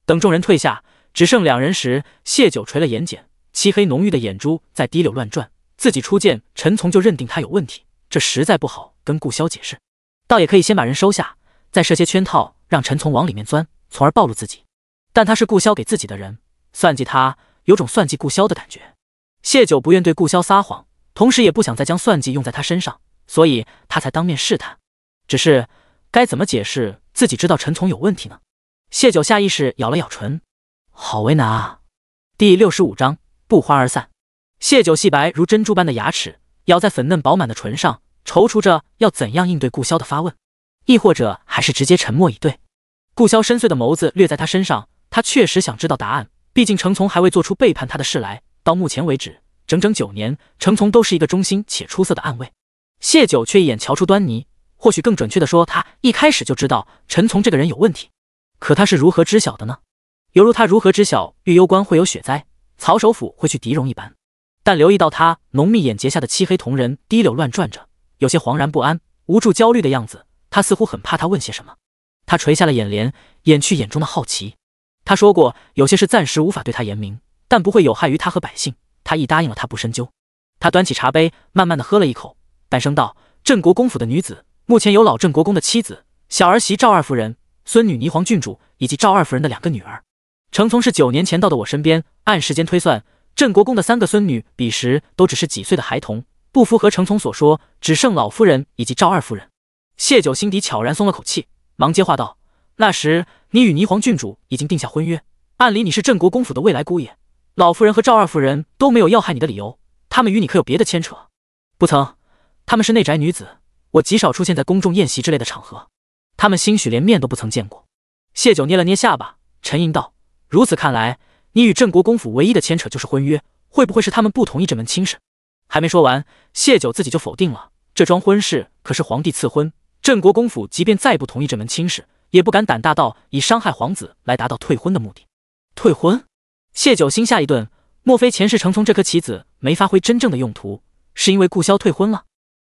等众人退下，只剩2人时，谢九垂了眼睑，漆黑浓郁的眼珠在滴溜乱转。自己初见陈从就认定他有问题，这实在不好跟顾萧解释。倒也可以先把人收下，再设些圈套，让陈从往里面钻，从而暴露自己。但他是顾萧给自己的人，算计他有种算计顾萧的感觉。谢九不愿对顾萧撒谎，同时也不想再将算计用在他身上，所以他才当面试探。只是该怎么解释自己知道陈从有问题呢？谢九下意识咬了咬唇，好为难啊。第65章不欢而散。谢九细白如珍珠般的牙齿咬在粉嫩饱满的唇上，踌躇着要怎样应对顾萧的发问，亦或者还是直接沉默以对。顾萧深邃的眸子掠在他身上，他确实想知道答案，毕竟程从还未做出背叛他的事来。到目前为止，整整9年，程从都是一个忠心且出色的暗卫。谢九却一眼瞧出端倪，或许更准确的说，他一开始就知道陈从这个人有问题。可他是如何知晓的呢？犹如他如何知晓玉幽关会有雪灾，曹首府会去狄戎一般。但留意到他浓密眼睫下的漆黑瞳仁滴溜乱转着，有些惶然不安、无助焦虑的样子，他似乎很怕他问些什么。他垂下了眼帘，掩去眼中的好奇。他说过，有些事暂时无法对他言明，但不会有害于他和百姓。他亦答应了他不深究。他端起茶杯，慢慢的喝了一口，淡声道：镇国公府的女子，目前有老镇国公的妻子、小儿媳赵二夫人、孙女霓凰郡主以及赵二夫人的2个女儿。程从是9年前到的我身边，按时间推算，镇国公的3个孙女彼时都只是几岁的孩童，不符合程从所说，只剩老夫人以及赵二夫人。谢九心底悄然松了口气，忙接话道：那时你与霓凰郡主已经定下婚约，按理你是镇国公府的未来姑爷，老夫人和赵二夫人都没有要害你的理由，他们与你可有别的牵扯？不曾，他们是内宅女子，我极少出现在公众宴席之类的场合，他们兴许连面都不曾见过。谢九捏了捏下巴，沉吟道：如此看来，你与镇国公府唯一的牵扯就是婚约，会不会是他们不同意这门亲事？还没说完，谢九自己就否定了，这桩婚事可是皇帝赐婚，镇国公府即便再不同意这门亲事，也不敢胆大到以伤害皇子来达到退婚的目的。退婚？谢九心下一顿，莫非前世承从这颗棋子没发挥真正的用途，是因为顾萧退婚了？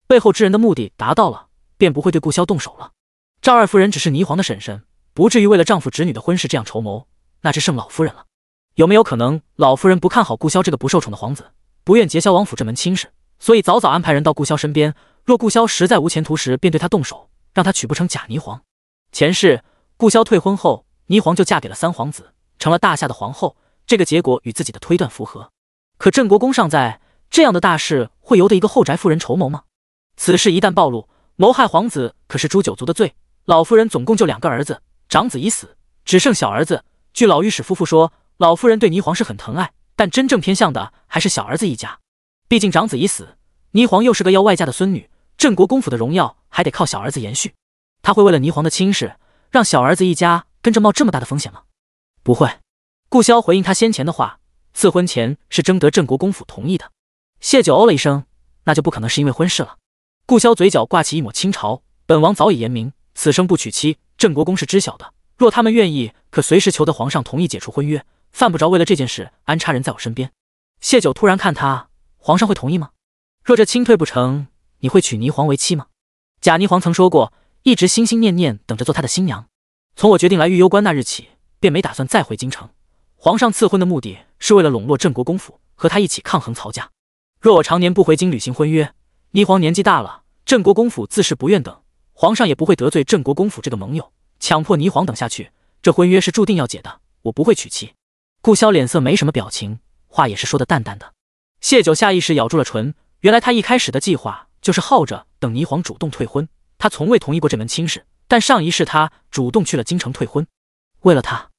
背后之人的目的达到了，便不会对顾萧动手了。赵二夫人只是霓凰的婶婶，不至于为了丈夫侄女的婚事这样筹谋，那只剩老夫人了。有没有可能老夫人不看好顾萧这个不受宠的皇子，不愿结萧王府这门亲事，所以早早安排人到顾萧身边，若顾萧实在无前途时，便对他动手，让他娶不成假霓凰。前世顾萧退婚后，霓凰就嫁给了三皇子，成了大夏的皇后，这个结果与自己的推断符合。可镇国公尚在，这样的大事会由得一个后宅妇人筹谋吗？此事一旦暴露，谋害皇子可是诛九族的罪。老夫人总共就2个儿子，长子已死，只剩小儿子。据老御史夫妇说，老夫人对霓凰是很疼爱，但真正偏向的还是小儿子一家。毕竟长子已死，霓凰又是个要外嫁的孙女，镇国公府的荣耀还得靠小儿子延续。他会为了霓凰的亲事，让小儿子一家跟着冒这么大的风险吗？不会。顾萧回应他先前的话，赐婚前是征得镇国公府同意的。谢九哦了一声，那就不可能是因为婚事了。顾萧嘴角挂起一抹轻嘲，本王早已言明，此生不娶妻，镇国公是知晓的。若他们愿意，可随时求得皇上同意解除婚约，犯不着为了这件事安插人在我身边。谢九突然看他，皇上会同意吗？若这亲退不成，你会娶霓凰为妻吗？假霓凰曾说过，一直心心念念等着做他的新娘。从我决定来玉攸关那日起，便没打算再回京城。皇上赐婚的目的是为了笼络镇国公府，和他一起抗衡曹家。若我常年不回京履行婚约，霓凰年纪大了，镇国公府自是不愿等，皇上也不会得罪镇国公府这个盟友，强迫霓凰等下去，这婚约是注定要解的，我不会娶妻。顾萧脸色没什么表情，话也是说得淡淡的。谢九下意识咬住了唇，原来他一开始的计划就是耗着等霓凰主动退婚。他从未同意过这门亲事，但上一世他主动去了京城退婚。为了他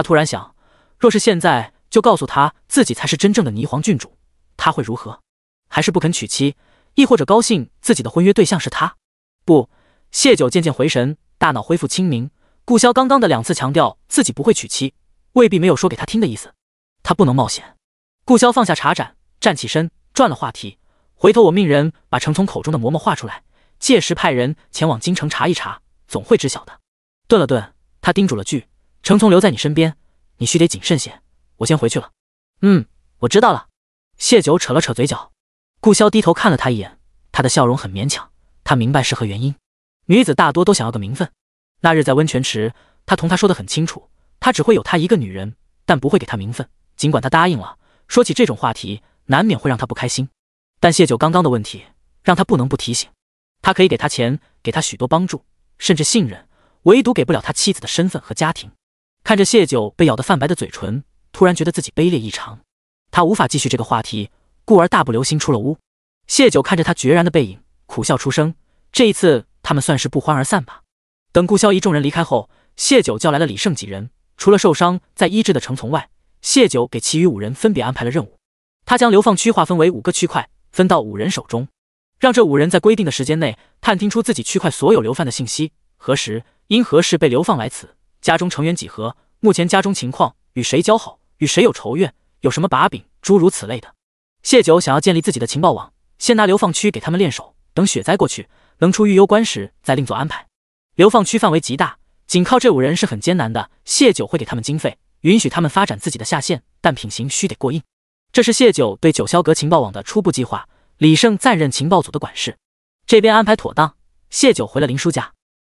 突然想，若是现在就告诉他自己才是真正的霓凰郡主，他会如何？还是不肯娶妻，亦或者高兴自己的婚约对象是他？不，谢九渐渐回神，大脑恢复清明。顾萧刚刚的2次强调自己不会娶妻，未必没有说给他听的意思。他不能冒险。顾萧放下茶盏，站起身，转了话题。回头我命人把程从口中的嬷嬷画出来，届时派人前往京城查一查，总会知晓的。顿了顿，他叮嘱了句：程从留在你身边，你须得谨慎些，我先回去了。我知道了。谢九扯了扯嘴角。顾萧低头看了他一眼，他的笑容很勉强，他明白是何原因。女子大多都想要个名分。那日在温泉池，他同他说得很清楚，他只会有他一个女人，但不会给他名分。尽管他答应了，说起这种话题难免会让他不开心。但谢九刚刚的问题让他不能不提醒，他可以给他钱，给他许多帮助，甚至信任，唯独给不了他妻子的身份和家庭。看着谢九被咬得泛白的嘴唇，突然觉得自己卑劣异常。他无法继续这个话题，故而大步流星出了屋。谢九看着他决然的背影，苦笑出声。这一次他们算是不欢而散吧。等顾萧仪众人离开后，谢九叫来了李胜几人，除了受伤在医治的程从外，谢九给其余5人分别安排了任务。他将流放区划分为5个区块，分到5人手中，让这5人在规定的时间内探听出自己区块所有流犯的信息，何时因何事被流放来此，家中成员几何，目前家中情况，与谁交好，与谁有仇怨，有什么把柄，诸如此类的。谢九想要建立自己的情报网，先拿流放区给他们练手，等雪灾过去，能出玉攸关时再另做安排。流放区范围极大，仅靠这5人是很艰难的。谢九会给他们经费，允许他们发展自己的下线，但品行须得过硬。这是谢九对九霄阁情报网的初步计划。李胜暂任情报组的管事，这边安排妥当。谢九回了林叔家。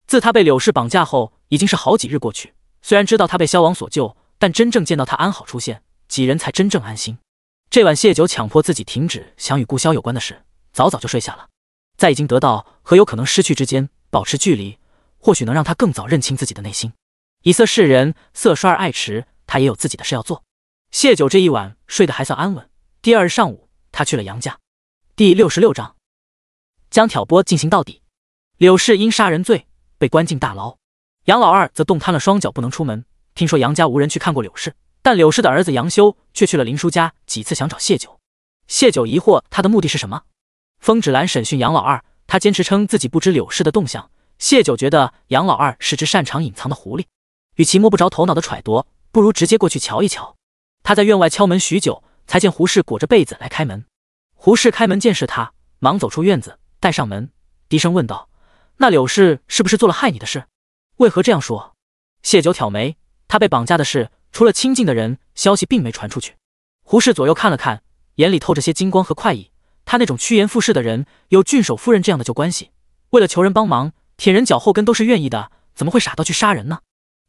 自他被柳氏绑架后，已经是好几日过去。虽然知道他被萧王所救，但真正见到他安好出现，几人才真正安心。这晚谢九强迫自己停止想与顾萧有关的事，早早就睡下了。在已经得到和有可能失去之间保持距离，或许能让他更早认清自己的内心。以色示人，色衰而爱弛，他也有自己的事要做。谢九这一晚睡得还算安稳。第2日上午，他去了杨家。第66章，将挑拨进行到底。柳氏因杀人罪被关进大牢，杨老二则冻瘫了双脚不能出门。听说杨家无人去看过柳氏，但柳氏的儿子杨修却去了林叔家几次想找谢九。谢九疑惑他的目的是什么。风止兰审讯杨老二，他坚持称自己不知柳氏的动向。谢九觉得杨老二是只擅长隐藏的狐狸，与其摸不着头脑的揣度，不如直接过去瞧一瞧。他在院外敲门许久，才见胡氏裹着被子来开门。胡氏开门见是他，忙走出院子，带上门，低声问道：“那柳氏是不是做了害你的事？为何这样说？”谢九挑眉，他被绑架的事，除了亲近的人，消息并没传出去。胡氏左右看了看，眼里透着些惊光和快意。他那种趋炎附势的人，有郡守夫人这样的旧关系，为了求人帮忙，舔人脚后跟都是愿意的，怎么会傻到去杀人呢？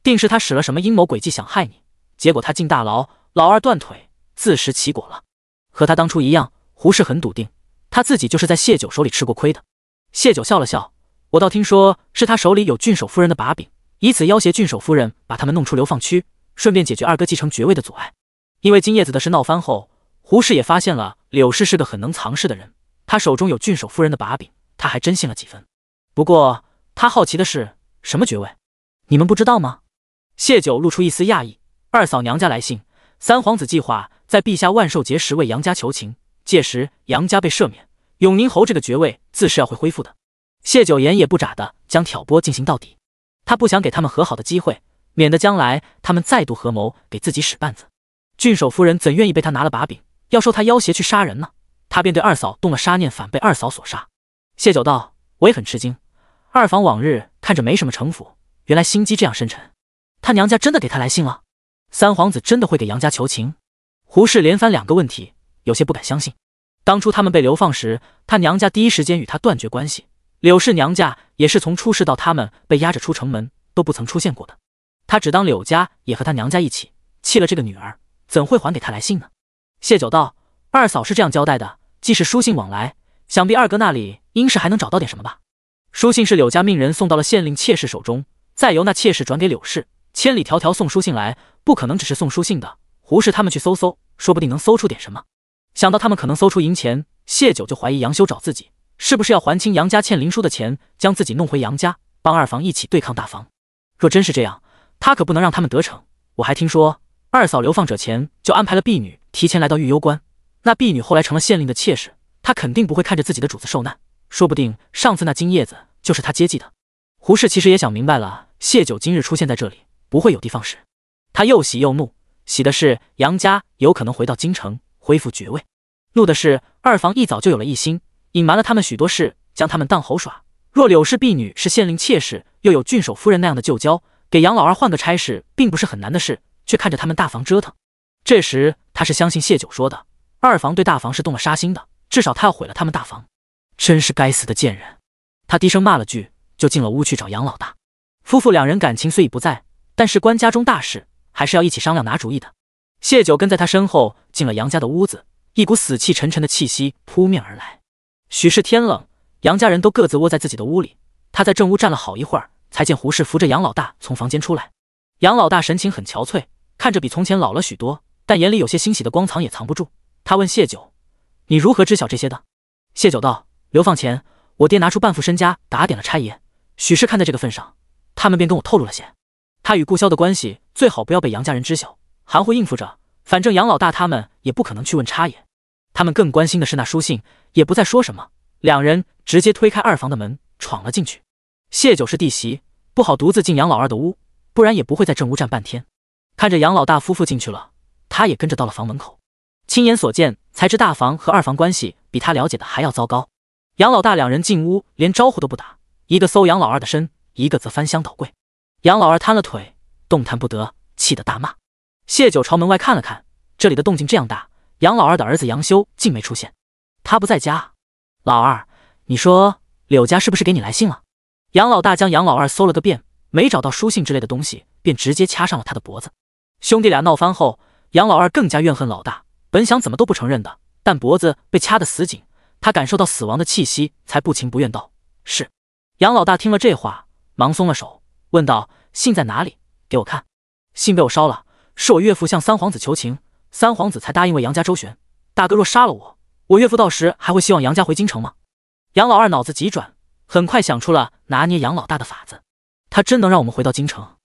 定是他使了什么阴谋诡计想害你，结果他进大牢，老二断腿，自食其果了。和他当初一样，胡氏很笃定，他自己就是在谢九手里吃过亏的。谢九笑了笑，我倒听说是他手里有郡守夫人的把柄，以此要挟郡守夫人把他们弄出流放区，顺便解决二哥继承爵位的阻碍。因为金叶子的事闹翻后，胡氏也发现了柳氏是个很能藏事的人，他手中有郡守夫人的把柄，他还真信了几分。不过他好奇的是，什么爵位？你们不知道吗？谢九露出一丝讶异。二嫂娘家来信，三皇子计划在陛下万寿节时为杨家求情，届时杨家被赦免，永宁侯这个爵位自是要会恢复的。谢九眼也不眨的将挑拨进行到底，他不想给他们和好的机会，免得将来他们再度合谋给自己使绊子。郡守夫人怎愿意被他拿了把柄，要受他要挟去杀人呢？他便对二嫂动了杀念，反被二嫂所杀。谢九道：“我也很吃惊，二房往日看着没什么城府，原来心机这样深沉。他娘家真的给他来信了？三皇子真的会给杨家求情？”胡氏连番2个问题，有些不敢相信。当初他们被流放时，他娘家第一时间与他断绝关系，柳氏娘家也是从出事到他们被押着出城门都不曾出现过的。他只当柳家也和他娘家一起弃了这个女儿，怎会还给他来信呢？谢九道：“二嫂是这样交代的，既是书信往来，想必二哥那里应是还能找到点什么吧。书信是柳家命人送到了县令妾室手中，再由那妾室转给柳氏，千里迢迢送书信来，不可能只是送书信的。胡氏他们去搜，说不定能搜出点什么。”想到他们可能搜出银钱，谢九就怀疑杨修找自己，是不是要还清杨家欠林叔的钱，将自己弄回杨家，帮二房一起对抗大房。若真是这样，他可不能让他们得逞。我还听说二嫂流放者前就安排了婢女提前来到御幽关，那婢女后来成了县令的妾室，她肯定不会看着自己的主子受难，说不定上次那金叶子就是她接济的。胡氏其实也想明白了，谢九今日出现在这里，不会有的放矢。他又喜又怒，喜的是杨家有可能回到京城恢复爵位，怒的是二房一早就有了一心，隐瞒了他们许多事，将他们当猴耍。若柳氏婢女是县令妾室，又有郡守夫人那样的旧交，给杨老二换个差事并不是很难的事，却看着他们大房折腾。这时他是相信谢九说的，二房对大房是动了杀心的，至少他要毁了他们大房。真是该死的贱人！他低声骂了句，就进了屋去找杨老大。夫妇2人感情虽已不在，但事关家中大事，还是要一起商量拿主意的。谢九跟在他身后进了杨家的屋子，一股死气沉沉的气息扑面而来。许是天冷，杨家人都各自窝在自己的屋里。他在正屋站了好一会儿，才见胡氏扶着杨老大从房间出来。杨老大神情很憔悴，看着比从前老了许多，但眼里有些欣喜的光藏也藏不住。他问谢九：“你如何知晓这些的？”谢九道：“流放前，我爹拿出半副身家打点了差爷，许是看在这个份上，他们便跟我透露了些。他与顾萧的关系最好不要被杨家人知晓，含糊应付着，反正杨老大他们也不可能去问差爷。他们更关心的是那书信，也不再说什么。2人直接推开二房的门，闯了进去。谢九是弟媳，不好独自进杨老二的屋，不然也不会在正屋站半天。看着杨老大夫妇进去了，他也跟着到了房门口，亲眼所见才知大房和二房关系比他了解的还要糟糕。杨老大2人进屋连招呼都不打，一个搜杨老二的身，一个则翻箱倒柜。杨老二瘫了腿，动弹不得，气得大骂。谢九朝门外看了看，这里的动静这样大，杨老二的儿子杨修竟没出现，他不在家。老二，你说柳家是不是给你来信了？杨老大将杨老二搜了个遍，没找到书信之类的东西，便直接掐上了他的脖子。兄弟俩闹翻后，杨老二更加怨恨老大，本想怎么都不承认的，但脖子被掐得死紧，他感受到死亡的气息，才不情不愿道：“是。”杨老大听了这话，忙松了手，问道：“信在哪里？给我看。”信被我烧了，是我岳父向三皇子求情，三皇子才答应为杨家周旋。大哥若杀了我，我岳父到时还会希望杨家回京城吗？杨老二脑子急转，很快想出了拿捏杨老大的法子。他真能让我们回到京城？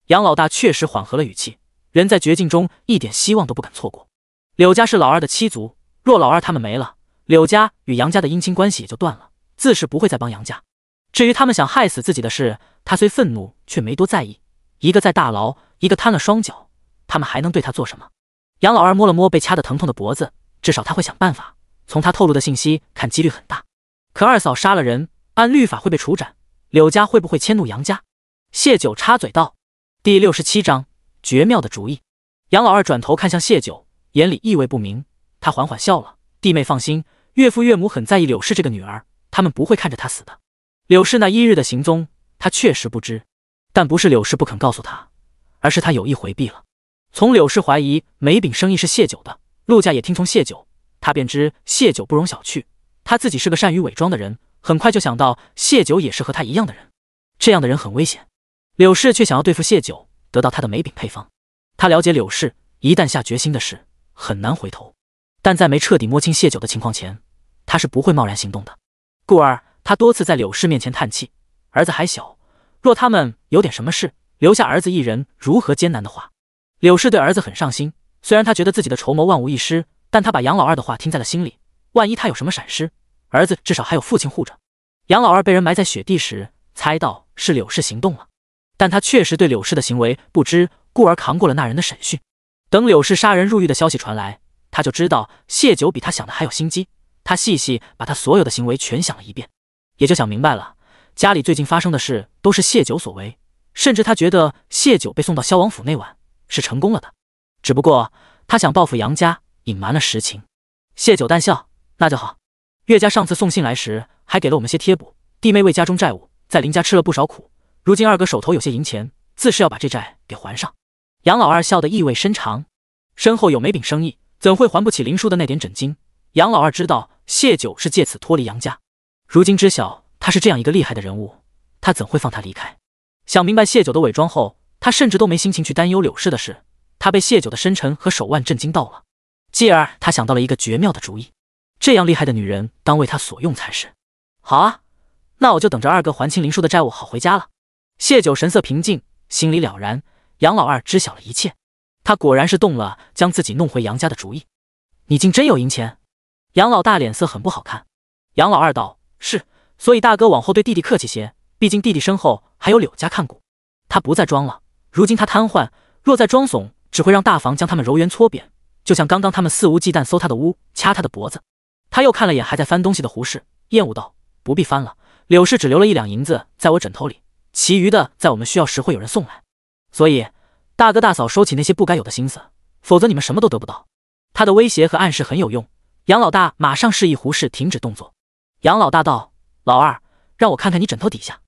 杨老大确实缓和了语气，人在绝境中一点希望都不敢错过。柳家是老二的妻族，若老二他们没了，柳家与杨家的姻亲关系也就断了，自是不会再帮杨家。至于他们想害死自己的事，他虽愤怒，却没多在意。一个在大牢，一个瘫了双脚，他们还能对他做什么？杨老二摸了摸被掐得疼痛的脖子，至少他会想办法。从他透露的信息看，几率很大。可二嫂杀了人，按律法会被处斩，柳家会不会迁怒杨家？谢九插嘴道。第67章绝妙的主意。杨老二转头看向谢九，眼里意味不明。他缓缓笑了：“弟妹放心，岳父岳母很在意柳氏这个女儿，他们不会看着她死的。柳氏那1日的行踪，他确实不知，但不是柳氏不肯告诉他，而是他有意回避了。从柳氏怀疑梅饼生意是谢九的，陆家也听从谢九，他便知谢九不容小觑。他自己是个善于伪装的人，很快就想到谢九也是和他一样的人，这样的人很危险。柳氏却想要对付谢九，得到他的梅饼配方。他了解柳氏，一旦下决心的事很难回头，但在没彻底摸清谢九的情况前，他是不会贸然行动的。故而他多次在柳氏面前叹气，儿子还小，若他们有点什么事，留下儿子一人如何艰难的话。柳氏对儿子很上心，虽然他觉得自己的筹谋万无一失，但他把杨老二的话听在了心里，万一他有什么闪失，儿子至少还有父亲护着。杨老二被人埋在雪地时，猜到是柳氏行动了，但他确实对柳氏的行为不知，故而扛过了那人的审讯。等柳氏杀人入狱的消息传来，他就知道谢九比他想的还有心机。他细细把他所有的行为全想了一遍，也就想明白了，家里最近发生的事都是谢九所为，甚至他觉得谢九被送到萧王府那晚是成功了的，只不过他想报复杨家，隐瞒了实情。谢九淡笑：“那就好。岳家上次送信来时还给了我们些贴补，弟妹为家中债务，在林家吃了不少苦，如今二哥手头有些银钱，自是要把这债给还上。”杨老二笑得意味深长，身后有梅饼生意，怎会还不起林叔的那点枕金？杨老二知道谢九是借此脱离杨家，如今知晓他是这样一个厉害的人物，他怎会放他离开？想明白谢九的伪装后，他甚至都没心情去担忧柳氏的事，他被谢九的深沉和手腕震惊到了。继而他想到了一个绝妙的主意，这样厉害的女人当为他所用才是。好啊，那我就等着二哥还清林叔的债务好回家了。谢九神色平静，心里了然，杨老二知晓了一切，他果然是动了将自己弄回杨家的主意。你竟真有银钱？杨老大脸色很不好看。杨老二道：“是，所以大哥往后对弟弟客气些，毕竟弟弟身后还有柳家看顾。他不再装了，如今他瘫痪，若再装怂，只会让大房将他们揉圆搓扁，就像刚刚他们肆无忌惮搜他的屋，掐他的脖子。”他又看了眼还在翻东西的胡氏，厌恶道：“不必翻了，柳氏只留了1两银子在我枕头里，其余的在我们需要时会有人送来。所以大哥大嫂收起那些不该有的心思，否则你们什么都得不到。”他的威胁和暗示很有用，杨老大马上示意胡氏停止动作。杨老大道：“老二，让我看看你枕头底下。”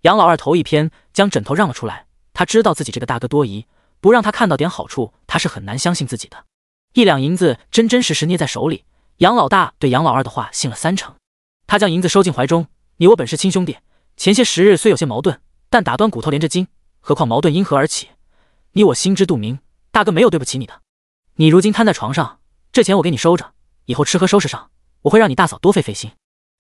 杨老二头一偏，将枕头让了出来。他知道自己这个大哥多疑，不让他看到点好处，他是很难相信自己的。1两银子真真实实捏在手里，杨老大对杨老二的话信了3成。他将银子收进怀中：“你我本是亲兄弟，前些10日虽有些矛盾，但打断骨头连着筋，何况矛盾因何而起？你我心知肚明，大哥没有对不起你的。你如今瘫在床上，这钱我给你收着，以后吃喝收拾上，我会让你大嫂多费费心。”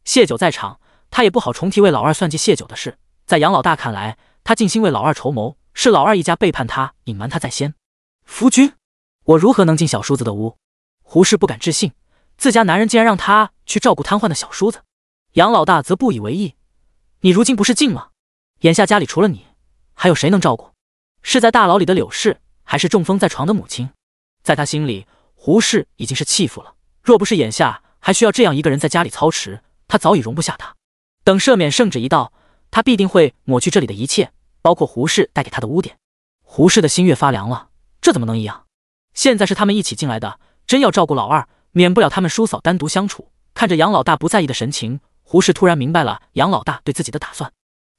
谢九在场，他也不好重提为老二算计谢九的事。在杨老大看来，他尽心为老二筹谋，是老二一家背叛他，隐瞒他在先。夫君，我如何能进小叔子的屋？胡氏不敢置信，自家男人竟然让他去照顾瘫痪的小叔子。杨老大则不以为意：“你如今不是静吗？眼下家里除了你，还有谁能照顾？是在大牢里的柳氏，还是中风在床的母亲？”在他心里，胡氏已经是弃妇了，若不是眼下还需要这样一个人在家里操持，他早已容不下他。等赦免圣旨一到，他必定会抹去这里的一切，包括胡氏带给他的污点。胡氏的心越发凉了，这怎么能一样？现在是他们一起进来的，真要照顾老二，免不了他们叔嫂单独相处。看着杨老大不在意的神情，胡氏突然明白了杨老大对自己的打算，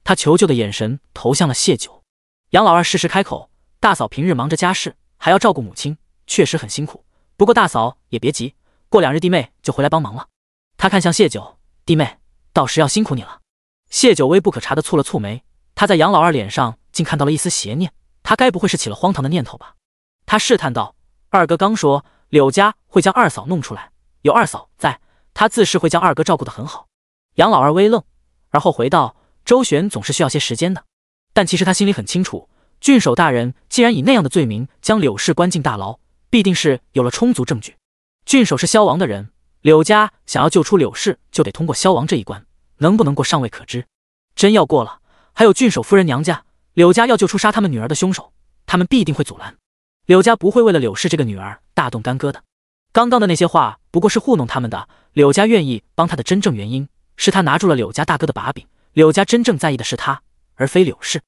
他求救的眼神投向了谢九。杨老二适时开口：“大嫂平日忙着家事，还要照顾母亲，确实很辛苦，不过大嫂也别急，过2日弟妹就回来帮忙了。”他看向谢九：“弟妹，到时要辛苦你了。”谢九微不可察地蹙了蹙眉，他在杨老二脸上竟看到了一丝邪念，他该不会是起了荒唐的念头吧？他试探道：“二哥刚说柳家会将二嫂弄出来，有二嫂在，他自是会将二哥照顾得很好。”杨老二微愣，而后回道：“周旋总是需要些时间的。”但其实他心里很清楚，郡守大人既然以那样的罪名将柳氏关进大牢，必定是有了充足证据。郡守是萧王的人，柳家想要救出柳氏，就得通过萧王这一关，能不能过尚未可知。真要过了，还有郡守夫人娘家，柳家要救出杀他们女儿的凶手，他们必定会阻拦。柳家不会为了柳氏这个女儿大动干戈的。刚刚的那些话不过是糊弄他们的，柳家愿意帮他的真正原因是他拿住了柳家大哥的把柄，柳家真正在意的是他，而非柳氏。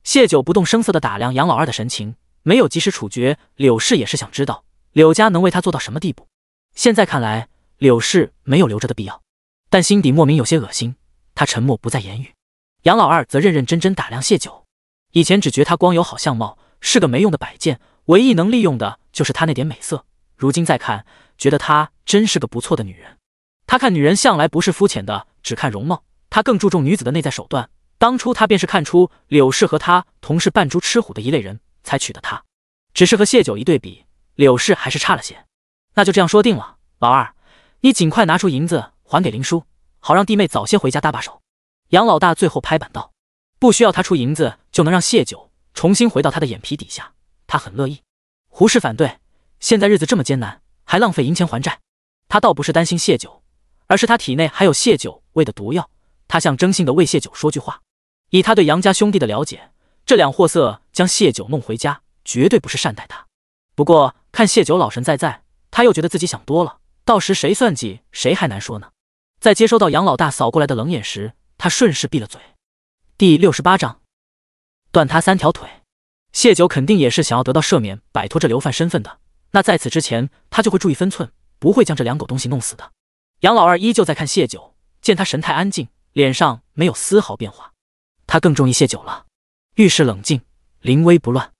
谢九不动声色地打量杨老二的神情，没有及时处决。柳氏也是想知道柳家能为他做到什么地步。现在看来，柳氏没有留着的必要，但心底莫名有些恶心。他沉默不再言语。杨老二则认认真真打量谢九，以前只觉他光有好相貌，是个没用的摆件，唯一能利用的就是他那点美色。如今再看，觉得她真是个不错的女人。他看女人向来不是肤浅的，只看容貌，他更注重女子的内在手段。当初他便是看出柳氏和他同是扮猪吃虎的一类人，才娶的她。只是和谢九一对比，柳氏还是差了些。那就这样说定了，老二，你尽快拿出银子还给林叔，好让弟妹早些回家搭把手。杨老大最后拍板道，不需要他出银子就能让谢九重新回到他的眼皮底下，他很乐意。胡氏反对，现在日子这么艰难，还浪费银钱还债。他倒不是担心谢九，而是他体内还有谢九喂的毒药，他想征信的为谢九说句话。以他对杨家兄弟的了解，这两货色将谢九弄回家，绝对不是善待他。不过看谢九老神在，他又觉得自己想多了，到时谁算计谁还难说呢。在接收到杨老大扫过来的冷眼时，他顺势闭了嘴。第68章，断他3条腿。谢九肯定也是想要得到赦免，摆脱这流犯身份的。那在此之前，他就会注意分寸，不会将这两狗东西弄死的。杨老二依旧在看谢九，见他神态安静，脸上没有丝毫变化。他更中意谢九了，遇事冷静，临危不乱。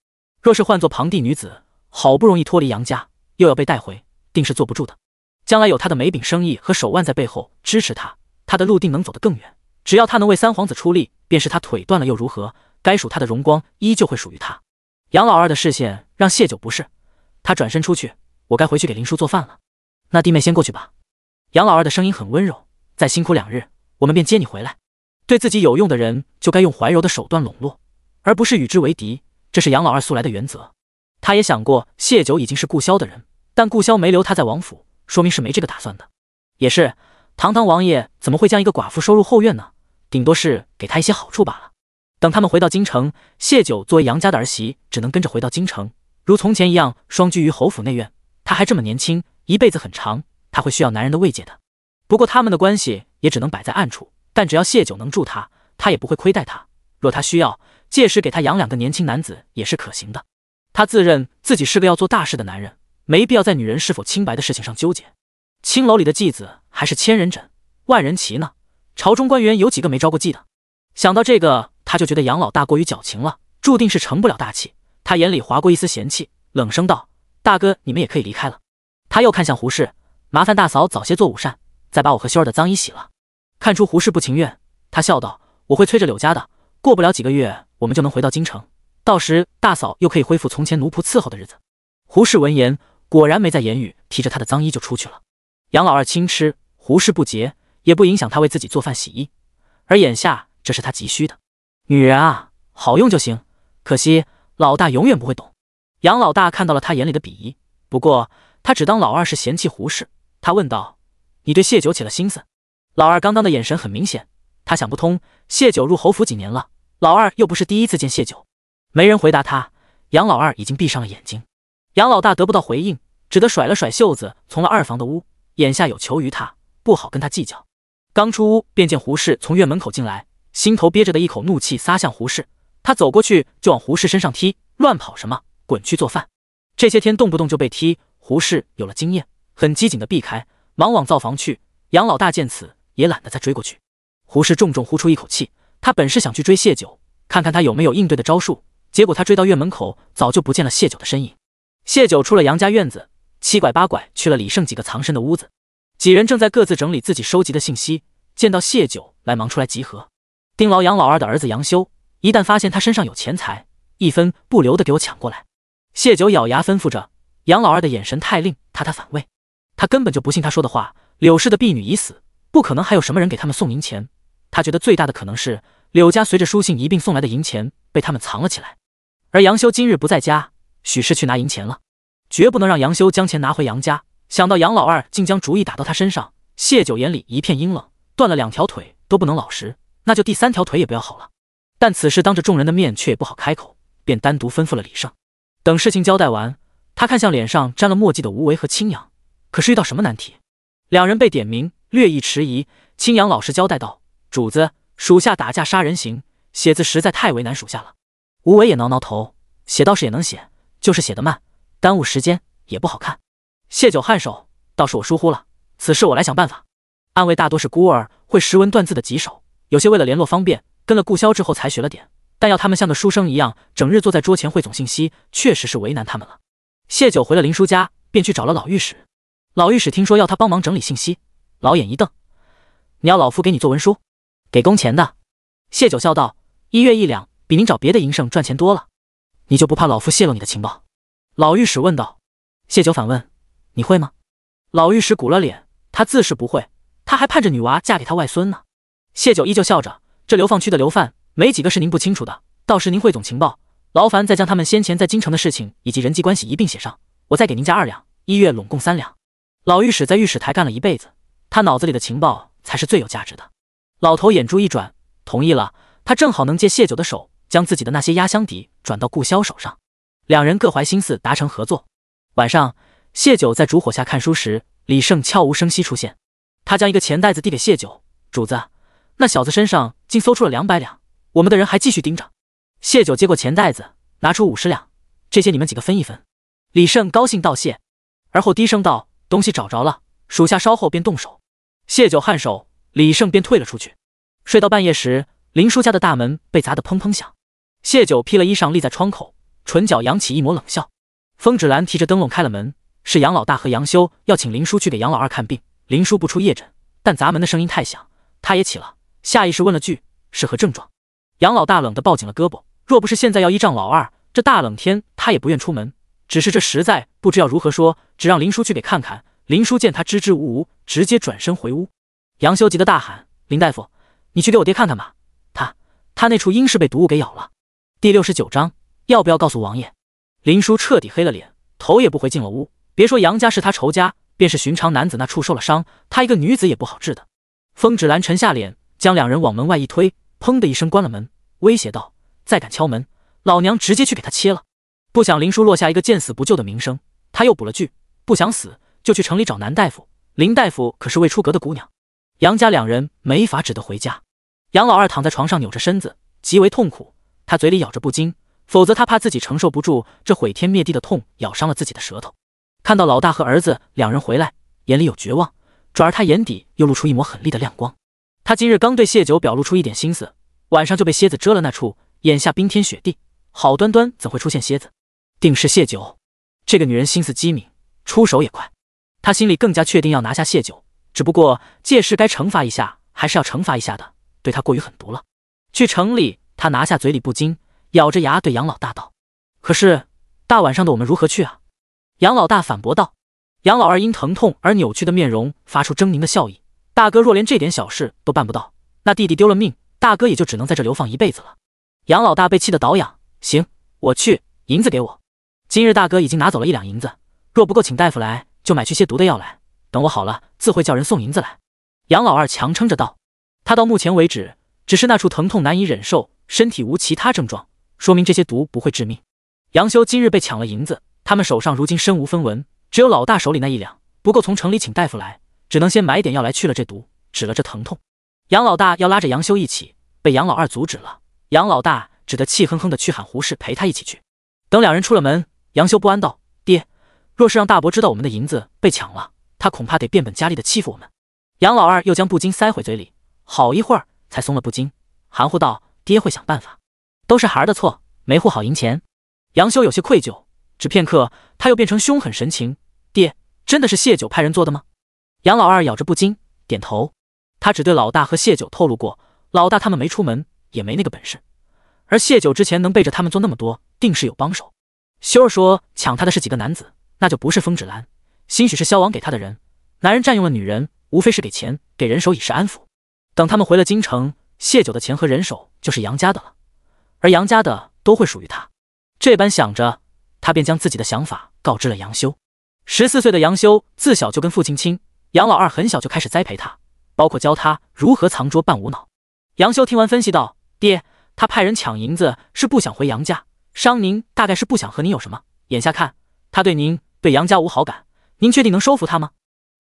若是换做旁地女子，好不容易脱离杨家，又要被带回，定是坐不住的。将来有他的眉柄生意和手腕在背后支持他，他的路定能走得更远。只要他能为三皇子出力，便是他腿断了又如何？该属他的荣光依旧会属于他。杨老二的视线让谢九不适，他转身出去，我该回去给林叔做饭了。那弟妹先过去吧。杨老二的声音很温柔，再辛苦2日，我们便接你回来。对自己有用的人，就该用怀柔的手段笼络，而不是与之为敌，这是杨老二素来的原则。他也想过，谢九已经是顾萧的人，但顾萧没留他在王府，说明是没这个打算的。也是，堂堂王爷怎么会将一个寡妇收入后院呢？顶多是给他一些好处罢了。等他们回到京城，谢九作为杨家的儿媳，只能跟着回到京城，如从前一样双居于侯府内院。他还这么年轻，一辈子很长，他会需要男人的慰藉的。不过他们的关系也只能摆在暗处，但只要谢九能助他，他也不会亏待他。若他需要，届时给他养2个年轻男子也是可行的。他自认自己是个要做大事的男人，没必要在女人是否清白的事情上纠结。青楼里的妓子还是千人枕万人骑呢，朝中官员有几个没招过妓的？想到这个，他就觉得杨老大过于矫情了，注定是成不了大器。他眼里划过一丝嫌弃，冷声道：“大哥，你们也可以离开了。”他又看向胡氏：“麻烦大嫂早些做午膳，再把我和修儿的脏衣洗了。”看出胡氏不情愿，他笑道：“我会催着柳家的，过不了几个月，我们就能回到京城，到时大嫂又可以恢复从前奴仆伺候的日子。”胡氏闻言果然没再言语，提着他的脏衣就出去了。杨老二轻吃，胡氏不洁，也不影响他为自己做饭洗衣，而眼下这是他急需的。女人啊，好用就行，可惜老大永远不会懂。杨老大看到了他眼里的鄙夷，不过他只当老二是嫌弃胡氏。他问道：“你对谢九起了心思？”老二刚刚的眼神很明显，他想不通，谢九入侯府几年了，老二又不是第一次见谢九。没人回答他，杨老二已经闭上了眼睛。杨老大得不到回应，只得甩了甩袖子，从了二房的屋。眼下有求于他，不好跟他计较。刚出屋，便见胡氏从院门口进来，心头憋着的一口怒气撒向胡氏。他走过去就往胡氏身上踢：“乱跑什么？滚去做饭！”这些天动不动就被踢，胡氏有了经验，很机警的避开，忙往灶房去。杨老大见此，也懒得再追过去。胡氏重重呼出一口气，他本是想去追谢九，看看他有没有应对的招数，结果他追到院门口，早就不见了谢九的身影。谢九出了杨家院子，七拐八拐去了李胜几个藏身的屋子。几人正在各自整理自己收集的信息，见到谢九来，忙出来集合。盯牢杨老二的儿子杨修，一旦发现他身上有钱财，一分不留的给我抢过来。谢九咬牙吩咐着，杨老二的眼神太令他反胃，他根本就不信他说的话。柳氏的婢女已死，不可能还有什么人给他们送银钱。他觉得最大的可能是柳家随着书信一并送来的银钱被他们藏了起来，而杨修今日不在家，许是去拿银钱了，绝不能让杨修将钱拿回杨家。想到杨老二竟将主意打到他身上，谢九眼里一片阴冷，断了2条腿都不能老实，那就第3条腿也不要好了。但此事当着众人的面却也不好开口，便单独吩咐了李胜。等事情交代完，他看向脸上沾了墨迹的吴为和青阳，可是遇到什么难题？2人被点名，略一迟疑，青阳老实交代道：“主子，属下打架杀人刑，写字实在太为难属下了。吴伟也挠挠头，写倒是也能写，就是写得慢，耽误时间，也不好看。谢九颔首，倒是我疏忽了，此事我来想办法。暗卫大多是孤儿，会识文断字的棘手，有些为了联络方便，跟了顾萧之后才学了点，但要他们像个书生一样，整日坐在桌前汇总信息，确实是为难他们了。谢九回了林叔家，便去找了老御史。老御史听说要他帮忙整理信息，老眼一瞪：“你要老夫给你做文书？给工钱的。”谢九笑道：“1月1两，比您找别的营生赚钱多了。你就不怕老夫泄露你的情报？”老御史问道。谢九反问：“你会吗？”老御史鼓了脸，他自是不会，他还盼着女娃嫁给他外孙呢。谢九依旧笑着：“这流放区的流犯没几个是您不清楚的，到时您汇总情报，劳烦再将他们先前在京城的事情以及人际关系一并写上，我再给您加2两，1月拢共3两。”老御史在御史台干了一辈子，他脑子里的情报才是最有价值的。老头眼珠一转，同意了。他正好能借谢九的手，将自己的那些压箱底转到顾萧手上。两人各怀心思，达成合作。晚上，谢九在烛火下看书时，李胜悄无声息出现。他将一个钱袋子递给谢九：“主子，那小子身上竟搜出了200两，我们的人还继续盯着。”谢九接过钱袋子，拿出50两，这些你们几个分一分。李胜高兴道谢，而后低声道：“东西找着了，属下稍后便动手。”谢九颔首，李胜便退了出去。睡到半夜时，林叔家的大门被砸得砰砰响。谢九披了衣裳立在窗口，唇角扬起一抹冷笑。风芷兰提着灯笼开了门，是杨老大和杨修要请林叔去给杨老二看病。林叔不出夜诊，但砸门的声音太响，他也起了，下意识问了句：“是何症状？”杨老大冷得抱紧了胳膊，若不是现在要依仗老二，这大冷天他也不愿出门。只是这实在不知要如何说，只让林叔去给看看。林叔见他支支吾吾，直接转身回屋。杨修急得大喊：“林大夫，你去给我爹看看吧，他那处应是被毒物给咬了。”第69章，要不要告诉王爷？林叔彻底黑了脸，头也不回进了屋。别说杨家是他仇家，便是寻常男子那处受了伤，他一个女子也不好治的。风芷兰沉下脸，将两人往门外一推，砰的一声关了门，威胁道：“再敢敲门，老娘直接去给他切了。”不想林叔落下一个见死不救的名声，他又补了句：“不想死就去城里找南大夫，林大夫可是未出阁的姑娘。”杨家两人没法只得回家。杨老二躺在床上扭着身子，极为痛苦，他嘴里咬着布巾，否则他怕自己承受不住这毁天灭地的痛，咬伤了自己的舌头。看到老大和儿子两人回来，眼里有绝望，转而他眼底又露出一抹狠厉的亮光。他今日刚对谢九表露出一点心思，晚上就被蝎子蛰了那处，眼下冰天雪地，好端端怎会出现蝎子？定是谢九。这个女人心思机敏，出手也快。他心里更加确定要拿下谢九，只不过届时该惩罚一下还是要惩罚一下的，对他过于狠毒了。去城里，他拿下嘴里布巾，咬着牙对杨老大道：“可是大晚上的我们如何去啊？”杨老大反驳道。杨老二因疼痛而扭曲的面容发出狰狞的笑意：“大哥若连这点小事都办不到，那弟弟丢了命，大哥也就只能在这流放一辈子了。”杨老大被气得倒仰：“行，我去，银子给我。今日大哥已经拿走了1两银子，若不够请大夫来，就买去些毒的药来，等我好了自会叫人送银子来。”杨老二强撑着道。他到目前为止只是那处疼痛难以忍受，身体无其他症状，说明这些毒不会致命。杨修今日被抢了银子，他们手上如今身无分文，只有老大手里那1两不够从城里请大夫来，只能先买点药来去了这毒，止了这疼痛。杨老大要拉着杨修一起，被杨老二阻止了。杨老大只得气哼哼的去喊胡氏陪他一起去。等两人出了门，杨修不安道：“爹，若是让大伯知道我们的银子被抢了，他恐怕得变本加厉的欺负我们。”杨老二又将布巾塞回嘴里，好一会儿才松了布巾，含糊道：“爹会想办法，都是孩儿的错，没护好银钱。”杨修有些愧疚，只片刻他又变成凶狠神情：“爹，真的是谢九派人做的吗？”杨老二咬着布巾点头，他只对老大和谢九透露过，老大他们没出门，也没那个本事，而谢九之前能背着他们做那么多，定是有帮手。修儿说抢他的是几个男子，那就不是风芷兰，兴许是萧王给他的人。男人占用了女人，无非是给钱给人手以示安抚。等他们回了京城，谢九的钱和人手就是杨家的了，而杨家的都会属于他。这般想着，他便将自己的想法告知了杨修。14岁的杨修自小就跟父亲亲，杨老二很小就开始栽培他，包括教他如何藏拙扮无脑。杨修听完分析道：“爹，他派人抢银子是不想回杨家，伤您大概是不想和您有什么。眼下看他对您对杨家无好感，您确定能收服他吗？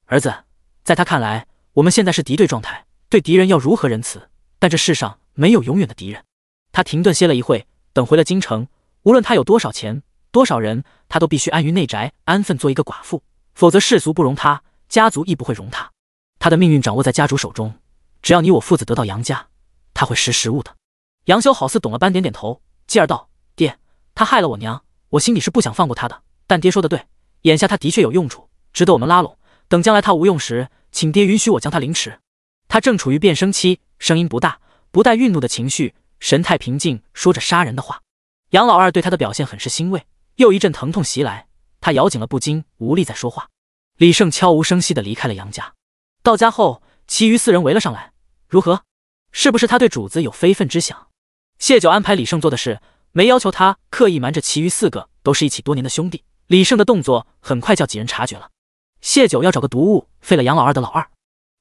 儿子，在他看来，我们现在是敌对状态，对敌人要如何仁慈，但这世上没有永远的敌人。他停顿歇了一会，等回了京城，无论他有多少钱，多少人，他都必须安于内宅，安分做一个寡妇，否则世俗不容他，家族亦不会容他。他的命运掌握在家主手中，只要你我父子得到杨家，他会识时务的。杨修好似懂了般点点头，继而道：爹，他害了我娘，我心里是不想放过他的，但爹说的对，眼下他的确有用处，值得我们拉拢，等将来他无用时，请爹允许我将他凌迟。他正处于变声期，声音不大，不带愠怒的情绪，神态平静，说着杀人的话。杨老二对他的表现很是欣慰，又一阵疼痛袭来，他咬紧了不禁，无力再说话。李胜悄无声息地离开了杨家。到家后，其余4人围了上来，如何？是不是他对主子有非分之想？谢九安排李胜做的事，没要求他刻意瞒着其余4个都是一起多年的兄弟。李胜的动作很快叫几人察觉了。谢九要找个毒物废了杨老二的老二，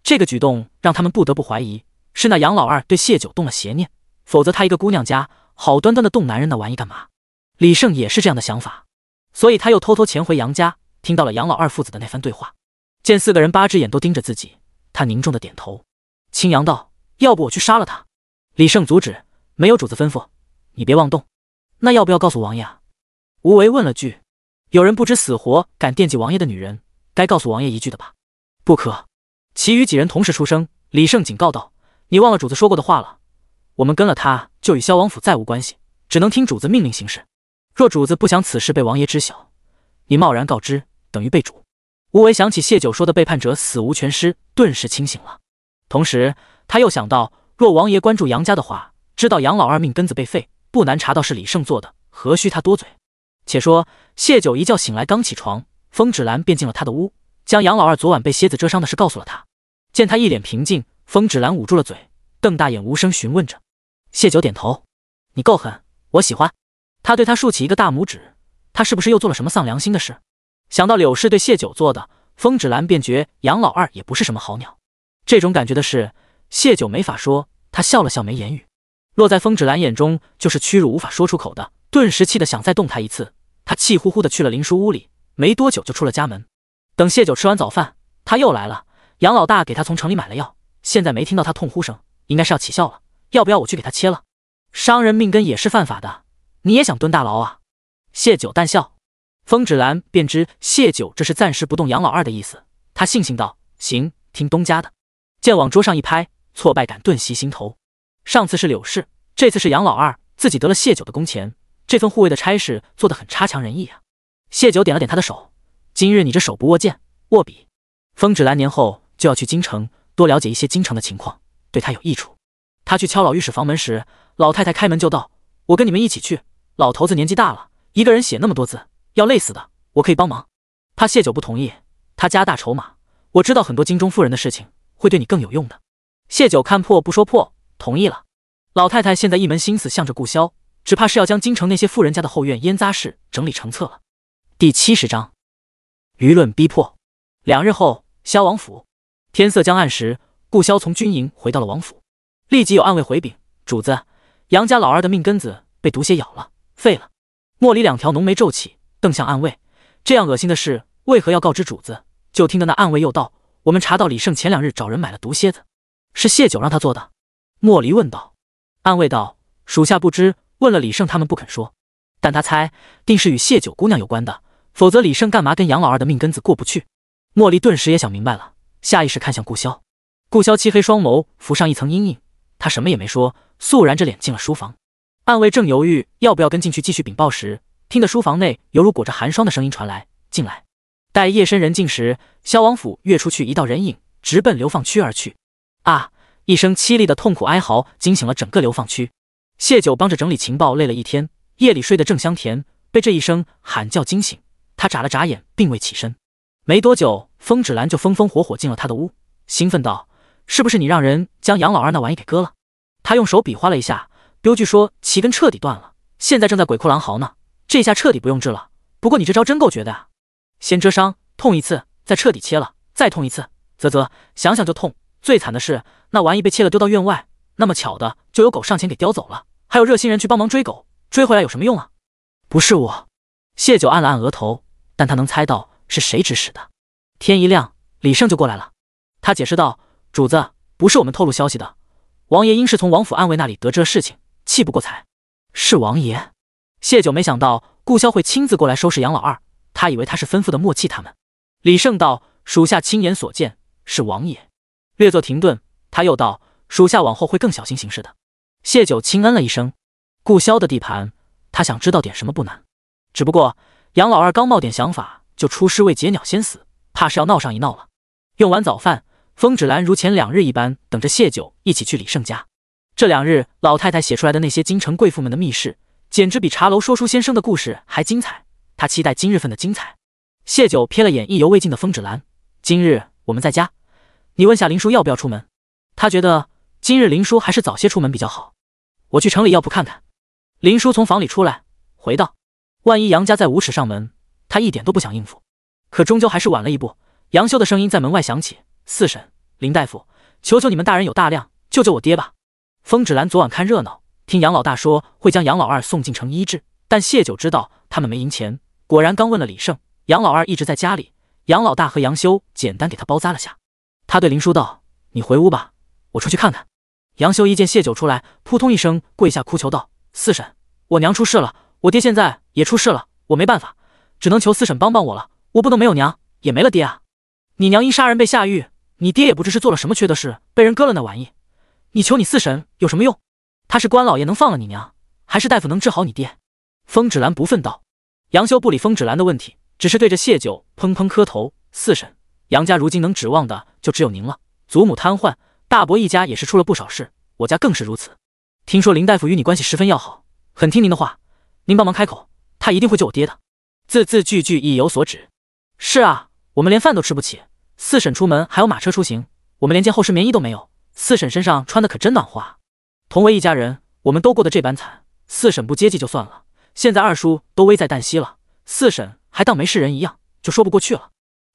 这个举动让他们不得不怀疑是那杨老二对谢九动了邪念，否则他一个姑娘家好端端的动男人那玩意干嘛？李胜也是这样的想法，所以他又偷偷潜回杨家，听到了杨老二父子的那番对话。见4个人8只眼都盯着自己，他凝重的点头，轻扬道：要不我去杀了他？李胜阻止，没有主子吩咐，你别妄动。那要不要告诉王爷啊？吴为问了句。有人不知死活敢惦记王爷的女人，该告诉王爷一句的吧？不可。其余几人同时出声。李胜警告道：你忘了主子说过的话了，我们跟了他就与萧王府再无关系，只能听主子命令行事。若主子不想此事被王爷知晓，你贸然告知，等于被主。吴为想起谢九说的背叛者死无全尸，顿时清醒了。同时他又想到，若王爷关注杨家的话，知道杨老二命根子被废，不难查到是李胜做的，何须他多嘴？且说谢九一觉醒来刚起床，风芷兰便进了他的屋，将杨老二昨晚被蝎子蛰伤的事告诉了他。见他一脸平静，风芷兰捂住了嘴，瞪大眼无声询问着。谢九点头：你够狠，我喜欢。他对他竖起一个大拇指，他是不是又做了什么丧良心的事？想到柳氏对谢九做的，风芷兰便觉杨老二也不是什么好鸟。这种感觉的事，谢九没法说，他笑了笑没言语。落在风芷兰眼中就是屈辱无法说出口的，顿时气得想再动他一次。他气呼呼的去了林叔屋里，没多久就出了家门。等谢九吃完早饭，他又来了。杨老大给他从城里买了药，现在没听到他痛呼声，应该是要起效了。要不要我去给他切了？伤人命根也是犯法的，你也想蹲大牢啊？谢九淡笑。风芷兰便知谢九这是暂时不动杨老二的意思，他悻悻道：行，听东家的。见往桌上一拍，挫败感顿袭心头。上次是柳氏，这次是杨老二，自己得了谢九的工钱，这份护卫的差事做得很差强人意啊。谢九点了点他的手，今日你这手不握剑，握笔。风芷兰年后就要去京城，多了解一些京城的情况，对他有益处。他去敲老御史房门时，老太太开门就道：我跟你们一起去，老头子年纪大了，一个人写那么多字，要累死的，我可以帮忙。怕谢九不同意，他家大筹码，我知道很多京中妇人的事情，会对你更有用的。谢九看破不说破，同意了。老太太现在一门心思向着顾萧，只怕是要将京城那些富人家的后院烟杂事整理成册了。第70章，舆论逼迫。2日后，萧王府天色将暗时，顾萧从军营回到了王府，立即有暗卫回禀：主子，杨家老二的命根子被毒蝎咬了，废了。莫离2条浓眉皱起，瞪向暗卫：这样恶心的事，为何要告知主子？就听得那暗卫又道：我们查到李胜前2日找人买了毒蝎子，是谢九让他做的。莫离问道。暗卫道：属下不知，问了李胜他们不肯说，但他猜定是与谢九姑娘有关的，否则李胜干嘛跟杨老二的命根子过不去？莫离顿时也想明白了，下意识看向顾萧。顾萧漆黑双眸浮上一层阴影，他什么也没说，肃然着脸进了书房。暗卫正犹豫要不要跟进去继续禀报时，听得书房内犹如裹着寒霜的声音传来：进来。待夜深人静时，萧王府跃出去一道人影，直奔流放区而去。啊！一声凄厉的痛苦哀嚎惊醒了整个流放区。谢九帮着整理情报累了一天，夜里睡得正香甜，被这一声喊叫惊醒。他眨了眨眼，并未起身。没多久，风芷兰就风风火火进了他的屋，兴奋道：是不是你让人将杨老二那玩意给割了？他用手比划了一下，标句说：旗根彻底断了，现在正在鬼哭狼嚎呢，这下彻底不用治了。不过你这招真够绝的啊！先遮伤，痛一次，再彻底切了，再痛一次，啧，想想就痛。最惨的是，那玩意被切了丢到院外，那么巧的就有狗上前给叼走了，还有热心人去帮忙追狗，追回来有什么用啊？不是我。谢九按了按额头，但他能猜到是谁指使的。天一亮，李胜就过来了。他解释道：主子，不是我们透露消息的，王爷应是从王府暗卫那里得知了事情，气不过才。是王爷。谢九没想到顾萧会亲自过来收拾杨老二，他以为他是吩咐的默契他们。李胜道：属下亲眼所见，是王爷。略作停顿，他又道：属下往后会更小心行事的。谢九轻嗯了一声。顾萧的地盘，他想知道点什么不难，只不过杨老二刚冒点想法就出师未捷鸟先死，怕是要闹上一闹了。用完早饭，风芷兰如前2日一般等着谢九一起去李胜家。这2日老太太写出来的那些京城贵妇们的密事，简直比茶楼说书先生的故事还精彩。他期待今日份的精彩。谢九瞥了眼意犹未尽的风芷兰，今日我们在家，你问下林叔要不要出门。他觉得今日林叔还是早些出门比较好。我去城里药铺看看。林叔从房里出来，回道：万一杨家再无耻上门，他一点都不想应付。可终究还是晚了一步。杨修的声音在门外响起：四婶，林大夫，求求你们大人有大量，救救我爹吧。风芷兰昨晚看热闹，听杨老大说会将杨老二送进城医治，但谢九知道他们没银钱，果然刚问了李胜，杨老二一直在家里，杨老大和杨修简单给他包扎了下。他对林叔道：你回屋吧，我出去看看。杨修一见谢九出来，扑通一声跪下哭求道：四婶，我娘出事了，我爹现在也出事了，我没办法，只能求四婶帮帮我了，我不能没有娘，也没了爹啊。你娘因杀人被下狱，你爹也不知是做了什么缺德事，被人割了那玩意，你求你四婶有什么用？他是官老爷能放了你娘，还是大夫能治好你爹？风芷兰不忿道。杨修不理风芷兰的问题，只是对着谢九砰砰磕头：四婶，杨家如今能指望的就只有您了，祖母瘫痪，大伯一家也是出了不少事，我家更是如此。听说林大夫与你关系十分要好，很听您的话，您帮忙开口，他一定会救我爹的。字字句句意有所指。是啊，我们连饭都吃不起，四婶出门还有马车出行，我们连件厚实棉衣都没有，四婶身上穿的可真暖和啊。同为一家人，我们都过得这般惨，四婶不接济就算了，现在二叔都危在旦夕了，四婶还当没事人一样，就说不过去了。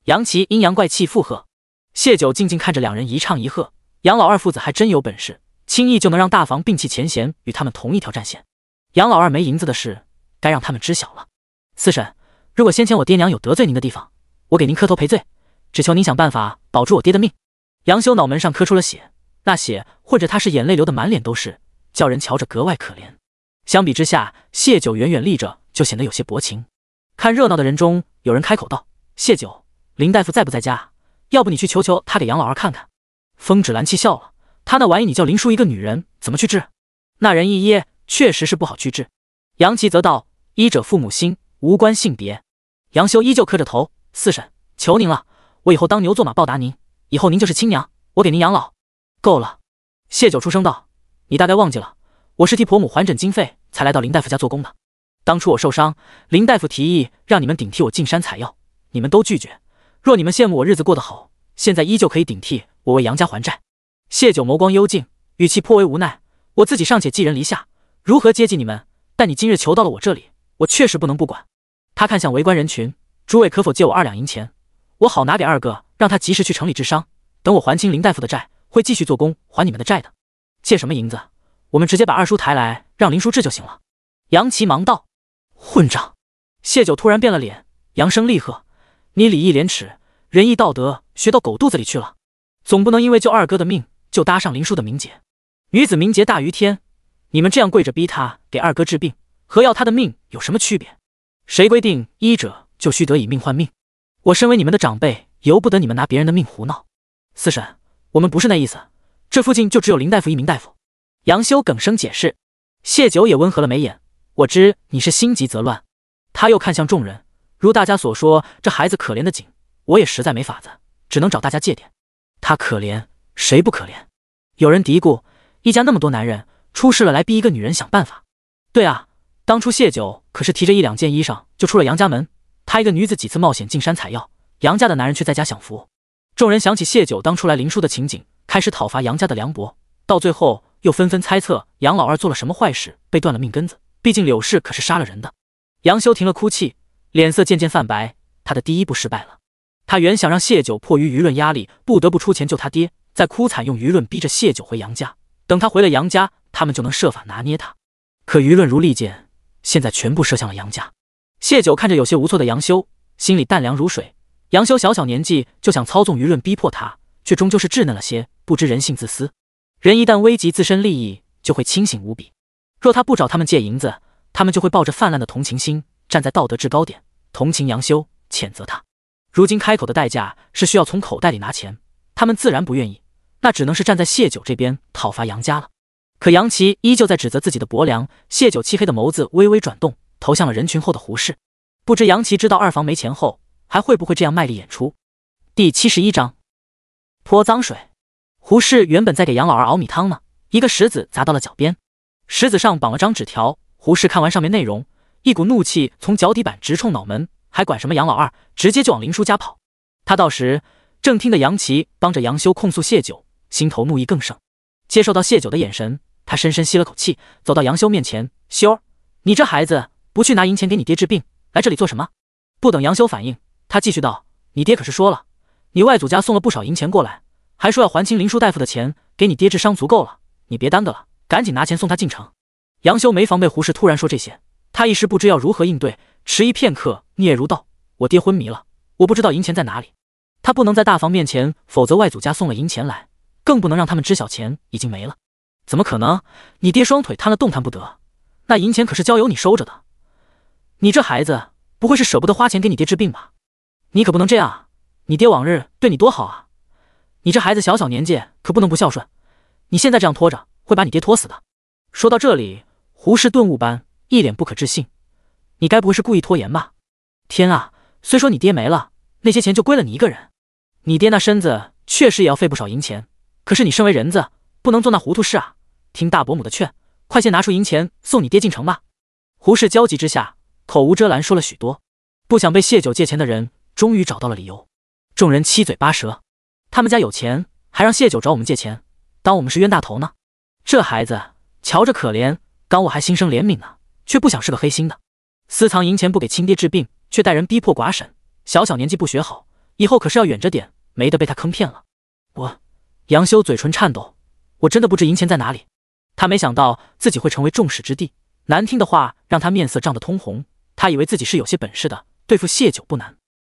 杨琦阴阳怪气附和。谢九静静看着两人一唱一和，杨老二父子还真有本事，轻易就能让大房摒弃前嫌，与他们同一条战线。杨老二没银子的事，该让他们知晓了。四婶，如果先前我爹娘有得罪您的地方，我给您磕头赔罪，只求您想办法保住我爹的命。杨修脑门上磕出了血，那血混着他是眼泪流得满脸都是，叫人瞧着格外可怜。相比之下，谢九远远立着就显得有些薄情。看热闹的人中，有人开口道：谢九，林大夫在不在家？要不你去求求他给杨老二看看。风芷兰气笑了，他那玩意你叫林叔一个女人怎么去治？那人一噎，确实是不好去治。杨琦则道：医者父母心，无关性别。杨修依旧磕着头：四婶，求您了，我以后当牛做马报答您，以后您就是亲娘，我给您养老。够了。谢九出声道：你大概忘记了，我是替婆母还诊经费才来到林大夫家做工的。当初我受伤，林大夫提议让你们顶替我进山采药，你们都拒绝。若你们羡慕我日子过得好，现在依旧可以顶替我为杨家还债。谢九眸光幽静，语气颇为无奈：我自己尚且寄人篱下，如何接济你们？但你今日求到了我这里，我确实不能不管。他看向围观人群：诸位可否借我2两银钱，我好拿给二哥，让他及时去城里治伤，等我还清林大夫的债，会继续做工还你们的债的。借什么银子？我们直接把二叔抬来，让林叔治就行了。杨琦忙道：混账！谢九突然变了脸，扬声厉喝：你礼义廉耻、仁义道德学到狗肚子里去了，总不能因为救二哥的命就搭上林叔的名节。女子名节大于天，你们这样跪着逼他给二哥治病，和要他的命有什么区别？谁规定医者就须得以命换命？我身为你们的长辈，由不得你们拿别人的命胡闹。四婶，我们不是那意思，这附近就只有林大夫一名大夫。杨修哽声解释。谢九也温和了眉眼：我知你是心急则乱。他又看向众人：如大家所说，这孩子可怜的紧，我也实在没法子，只能找大家借点。他可怜，谁不可怜？有人嘀咕：一家那么多男人，出事了来逼一个女人想办法。对啊，当初谢九可是提着1两件衣裳就出了杨家门，他一个女子几次冒险进山采药，杨家的男人却在家享福。众人想起谢九当初来林叔的情景，开始讨伐杨家的凉薄，到最后又纷纷猜测杨老二做了什么坏事，被断了命根子，毕竟柳氏可是杀了人的。杨修停了哭泣，脸色渐渐泛白，他的第一步失败了。他原想让谢九迫于舆论压力，不得不出钱救他爹，再哭惨用舆论逼着谢九回杨家，等他回了杨家，他们就能设法拿捏他。可舆论如利剑，现在全部射向了杨家。谢九看着有些无措的杨修，心里淡凉如水。杨修小小年纪就想操纵舆论逼迫他，却终究是稚嫩了些，不知人性自私。人一旦危及自身利益，就会清醒无比。若他不找他们借银子，他们就会抱着泛滥的同情心，站在道德制高点，同情杨修，谴责他。如今开口的代价是需要从口袋里拿钱，他们自然不愿意，那只能是站在谢九这边讨伐杨家了。可杨琪依旧在指责自己的薄凉。谢九漆黑的眸子微微转动，投向了人群后的胡适。不知杨琪知道二房没钱后，还会不会这样卖力演出？第71章泼脏水。胡适原本在给杨老二熬米汤呢，一个石子砸到了脚边，石子上绑了张纸条。胡适看完上面内容，一股怒气从脚底板直冲脑门，还管什么杨老二，直接就往林叔家跑。他到时正听得杨琪帮着杨修控诉谢九，心头怒意更盛。接受到谢九的眼神，他深深吸了口气，走到杨修面前：“修儿，你这孩子不去拿银钱给你爹治病，来这里做什么？”不等杨修反应，他继续道：“你爹可是说了，你外祖家送了不少银钱过来，还说要还清林叔大夫的钱，给你爹治伤足够了，你别耽搁了，赶紧拿钱送他进城。”杨修没防备胡适突然说这些，他一时不知要如何应对，迟疑片刻，嗫嚅道：“我爹昏迷了，我不知道银钱在哪里，他不能在大房面前，否则外祖家送了银钱来，更不能让他们知晓钱已经没了。怎么可能？你爹双腿瘫了，动弹不得，那银钱可是交由你收着的。你这孩子不会是舍不得花钱给你爹治病吧？你可不能这样啊！你爹往日对你多好啊！你这孩子小小年纪可不能不孝顺，你现在这样拖着，会把你爹拖死的。”说到这里，胡适顿悟般，一脸不可置信：“你该不会是故意拖延吧？天啊！虽说你爹没了，那些钱就归了你一个人。你爹那身子确实也要费不少银钱，可是你身为人子，不能做那糊涂事啊！听大伯母的劝，快些拿出银钱送你爹进城吧。”胡适焦急之下，口无遮拦说了许多。不想被谢九借钱的人终于找到了理由。众人七嘴八舌，他们家有钱，还让谢九找我们借钱，当我们是冤大头呢？这孩子瞧着可怜，刚我还心生怜悯呢，却不想是个黑心的，私藏银钱不给亲爹治病，却带人逼迫寡婶，小小年纪不学好，以后可是要远着点，没得被他坑骗了。杨修嘴唇颤抖，我真的不知银钱在哪里。他没想到自己会成为众矢之的，难听的话让他面色涨得通红。他以为自己是有些本事的，对付谢九不难，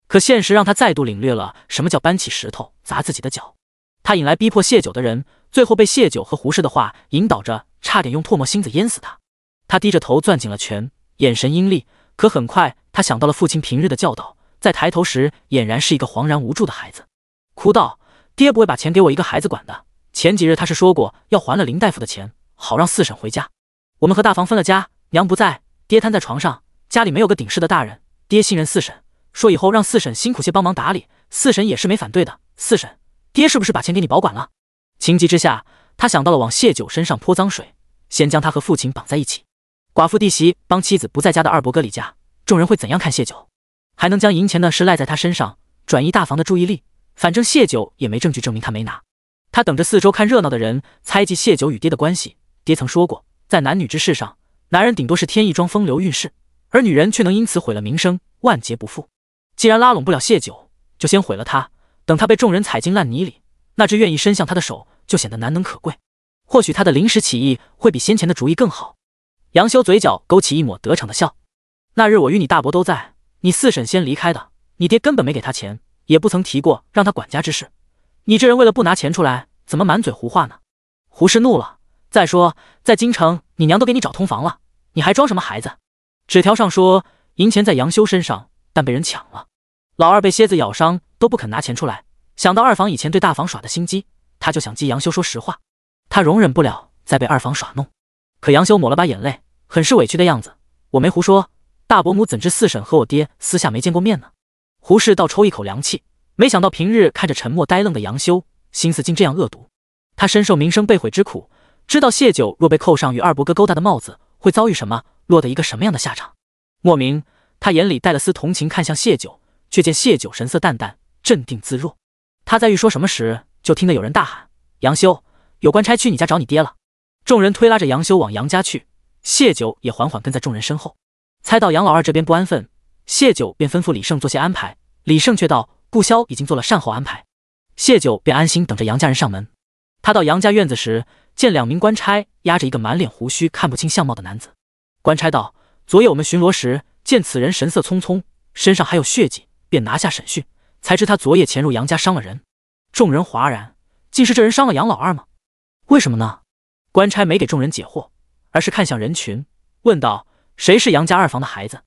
可现实让他再度领略了什么叫搬起石头砸自己的脚。他引来逼迫谢九的人，最后被谢九和胡适的话引导着，差点用唾沫星子淹死他。他低着头攥紧了拳，眼神阴厉，可很快他想到了父亲平日的教导，在抬头时俨然是一个惶然无助的孩子，哭道：“爹不会把钱给我一个孩子管的，前几日他是说过要还了林大夫的钱，好让四婶回家。我们和大房分了家，娘不在，爹瘫在床上，家里没有个顶事的大人，爹信任四婶，说以后让四婶辛苦些帮忙打理，四婶也是没反对的。四婶，爹是不是把钱给你保管了？”情急之下，他想到了往谢九身上泼脏水，先将他和父亲绑在一起。寡妇弟媳帮妻子不在家的二伯哥离家，众人会怎样看谢九？还能将银钱的事赖在他身上，转移大房的注意力。反正谢九也没证据证明他没拿。他等着四周看热闹的人猜忌谢九与爹的关系。爹曾说过，在男女之事上，男人顶多是添一桩风流韵事，而女人却能因此毁了名声，万劫不复。既然拉拢不了谢九，就先毁了他，等他被众人踩进烂泥里，那只愿意伸向他的手就显得难能可贵。或许他的临时起意会比先前的主意更好。杨修嘴角勾起一抹得逞的笑。那日我与你大伯都在，你四婶先离开的，你爹根本没给他钱，也不曾提过让他管家之事。你这人为了不拿钱出来，怎么满嘴胡话呢？胡适怒了。再说在京城你娘都给你找通房了，你还装什么孩子？纸条上说银钱在杨修身上，但被人抢了。老二被蝎子咬伤都不肯拿钱出来，想到二房以前对大房耍的心机，他就想激杨修说实话。他容忍不了再被二房耍弄。可杨修抹了把眼泪，很是委屈的样子。我没胡说，大伯母怎知四婶和我爹私下没见过面呢？胡适倒抽一口凉气，没想到平日看着沉默呆愣的杨修，心思竟这样恶毒。他深受名声被毁之苦，知道谢九若被扣上与二伯哥勾搭的帽子，会遭遇什么，落得一个什么样的下场。莫名他眼里带了丝同情，看向谢九，却见谢九神色淡淡，镇定自若。他在欲说什么时，就听得有人大喊：“杨修，有官差去你家找你爹了。”众人推拉着杨修往杨家去，谢九也缓缓跟在众人身后。猜到杨老二这边不安分，谢九便吩咐李胜做些安排。李胜却道顾潇已经做了善后安排，谢九便安心等着杨家人上门。他到杨家院子时，见2名官差押着一个满脸胡须看不清相貌的男子。官差道：“昨夜我们巡逻时，见此人神色匆匆，身上还有血迹，便拿下审讯，才知他昨夜潜入杨家伤了人。”众人哗然，竟是这人伤了杨老二吗？为什么呢？官差没给众人解惑，而是看向人群，问道：谁是杨家二房的孩子？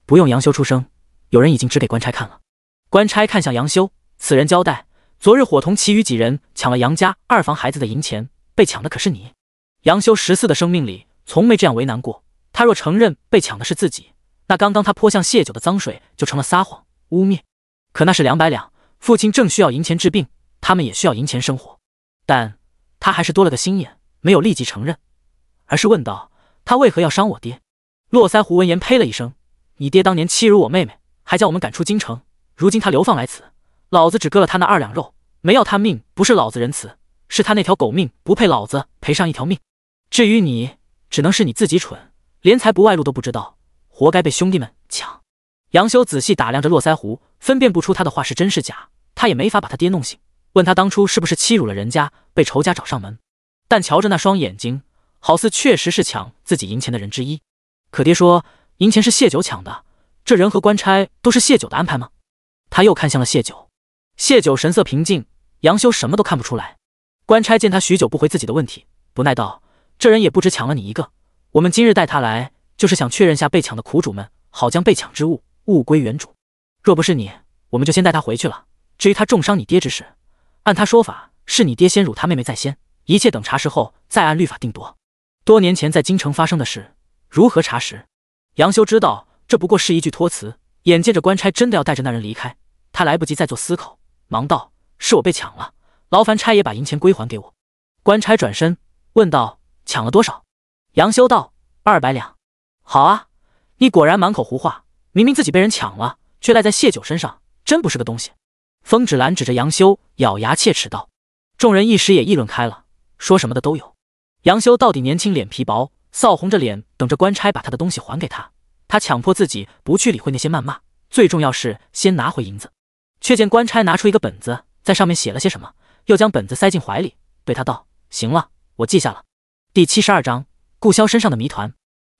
不用杨修出声，有人已经指给官差看了。官差看向杨修，此人交代，昨日伙同其余几人抢了杨家二房孩子的银钱，被抢的可是你。杨修14的生命里从没这样为难过，他若承认被抢的是自己，那刚刚他泼向谢九的脏水就成了撒谎污蔑。可那是200两，父亲正需要银钱治病，他们也需要银钱生活。但他还是多了个心眼，没有立即承认，而是问道：他为何要伤我爹？络腮胡闻言呸了一声：你爹当年欺辱我妹妹，还将我们赶出京城，如今他流放来此，老子只割了他那2两肉，没要他命，不是老子仁慈，是他那条狗命不配老子赔上1条命。至于你，只能是你自己蠢，连财不外露都不知道，活该被兄弟们抢。杨修仔细打量着络腮胡，分辨不出他的话是真是假，他也没法把他爹弄醒，问他当初是不是欺辱了人家，被仇家找上门。但瞧着那双眼睛，好似确实是抢自己银钱的人之一。可爹说银钱是谢九抢的，这人和官差都是谢九的安排吗？他又看向了谢九，谢九神色平静，杨修什么都看不出来。官差见他许久不回自己的问题，不耐道：这人也不止抢了你一个，我们今日带他来，就是想确认下被抢的苦主们，好将被抢之物物归原主。若不是你，我们就先带他回去了。至于他重伤你爹之事，按他说法是你爹先辱他妹妹在先，一切等查实后再按律法定夺。多年前在京城发生的事，如何查实？杨修知道这不过是一句托词，眼见着官差真的要带着那人离开，他来不及再做思考，忙道：是我被抢了，劳烦差爷把银钱归还给我。官差转身问道：抢了多少？杨修道：200两。好啊，你果然满口胡话，明明自己被人抢了，却赖在谢九身上，真不是个东西。风芷兰指着杨修，咬牙切齿道。众人一时也议论开了，说什么的都有。杨修到底年轻脸皮薄，臊红着脸等着官差把他的东西还给他。他强迫自己不去理会那些谩骂，最重要是先拿回银子。却见官差拿出一个本子，在上面写了些什么，又将本子塞进怀里，对他道：行了，我记下了。第72章顾潇身上的谜团。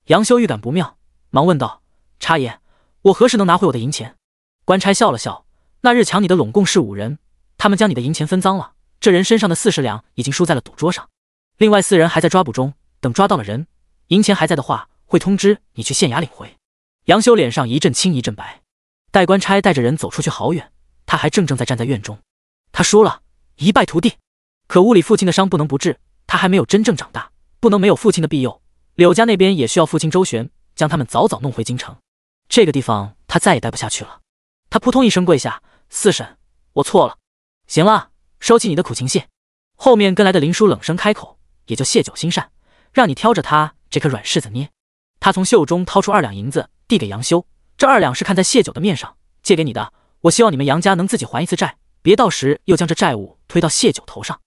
杨修预感不妙，忙问道：差爷，我何时能拿回我的银钱？官差笑了笑：那日抢你的拢共是5人，他们将你的银钱分赃了，这人身上的40两已经输在了赌桌上，另外4人还在抓捕中，等抓到了人，银钱还在的话，会通知你去县衙领回。杨修脸上一阵青一阵白，待官差带着人走出去好远，他还正在站在院中。他输了，一败涂地。可屋里父亲的伤不能不治，他还没有真正长大，不能没有父亲的庇佑。柳家那边也需要父亲周旋，将他们早早弄回京城。这个地方他再也待不下去了。他扑通一声跪下：四婶，我错了。行了，收起你的苦情蟹。后面跟来的林叔冷声开口：也就谢九心善，让你挑着他这颗软柿子捏。他从袖中掏出2两银子，递给杨修：这2两是看在谢九的面上借给你的，我希望你们杨家能自己还一次债，别到时又将这债务推到谢九头上。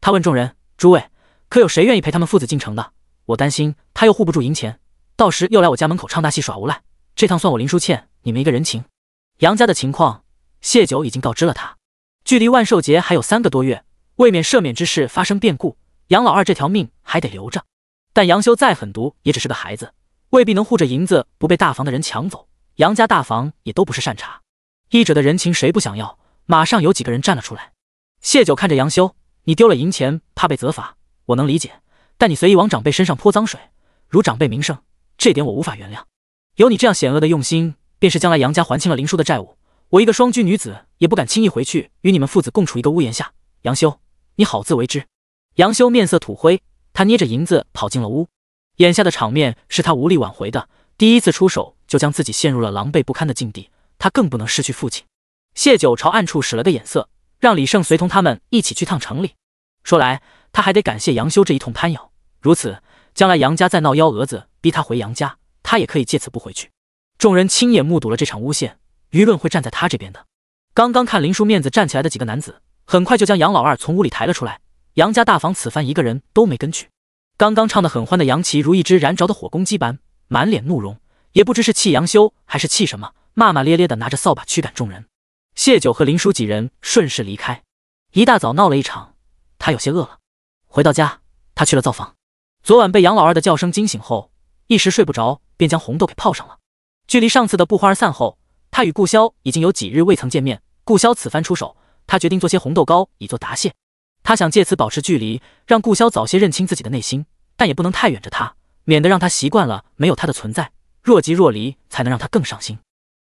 他问众人：诸位，可有谁愿意陪他们父子进城的？我担心他又护不住银钱，到时又来我家门口唱大戏耍无赖，这趟算我林叔欠你们一个人情。杨家的情况，谢九已经告知了他。距离万寿节还有3个多月，未免赦免之事发生变故，杨老二这条命还得留着。但杨修再狠毒，也只是个孩子，未必能护着银子不被大房的人抢走。杨家大房也都不是善茬，医者的人情谁不想要？马上有几个人站了出来。谢九看着杨修：你丢了银钱，怕被责罚，我能理解，但你随意往长辈身上泼脏水，辱长辈名声，这点我无法原谅。有你这样险恶的用心，便是将来杨家还清了林叔的债务，我一个双居女子也不敢轻易回去与你们父子共处一个屋檐下。杨修，你好自为之。杨修面色土灰，他捏着银子跑进了屋。眼下的场面是他无力挽回的，第一次出手就将自己陷入了狼狈不堪的境地，他更不能失去父亲。谢九朝暗处使了个眼色，让李胜随同他们一起去趟城里。说来他还得感谢杨修这一通攀咬，如此将来杨家再闹幺蛾子逼他回杨家，他也可以借此不回去。众人亲眼目睹了这场诬陷，舆论会站在他这边的。刚刚看林叔面子站起来的几个男子，很快就将杨老二从屋里抬了出来。杨家大房此番一个人都没跟去。刚刚唱得很欢的杨琦如一只燃着的火公鸡般，满脸怒容，也不知是气杨修还是气什么，骂骂咧咧的拿着扫把驱赶众人。谢九和林叔几人顺势离开。一大早闹了一场，他有些饿了。回到家，他去了灶房。昨晚被杨老二的叫声惊醒后，一时睡不着，便将红豆给泡上了。距离上次的不欢而散后，他与顾潇已经有几日未曾见面。顾潇此番出手，他决定做些红豆糕以作答谢。他想借此保持距离，让顾潇早些认清自己的内心，但也不能太远着他，免得让他习惯了没有他的存在，若即若离才能让他更伤心。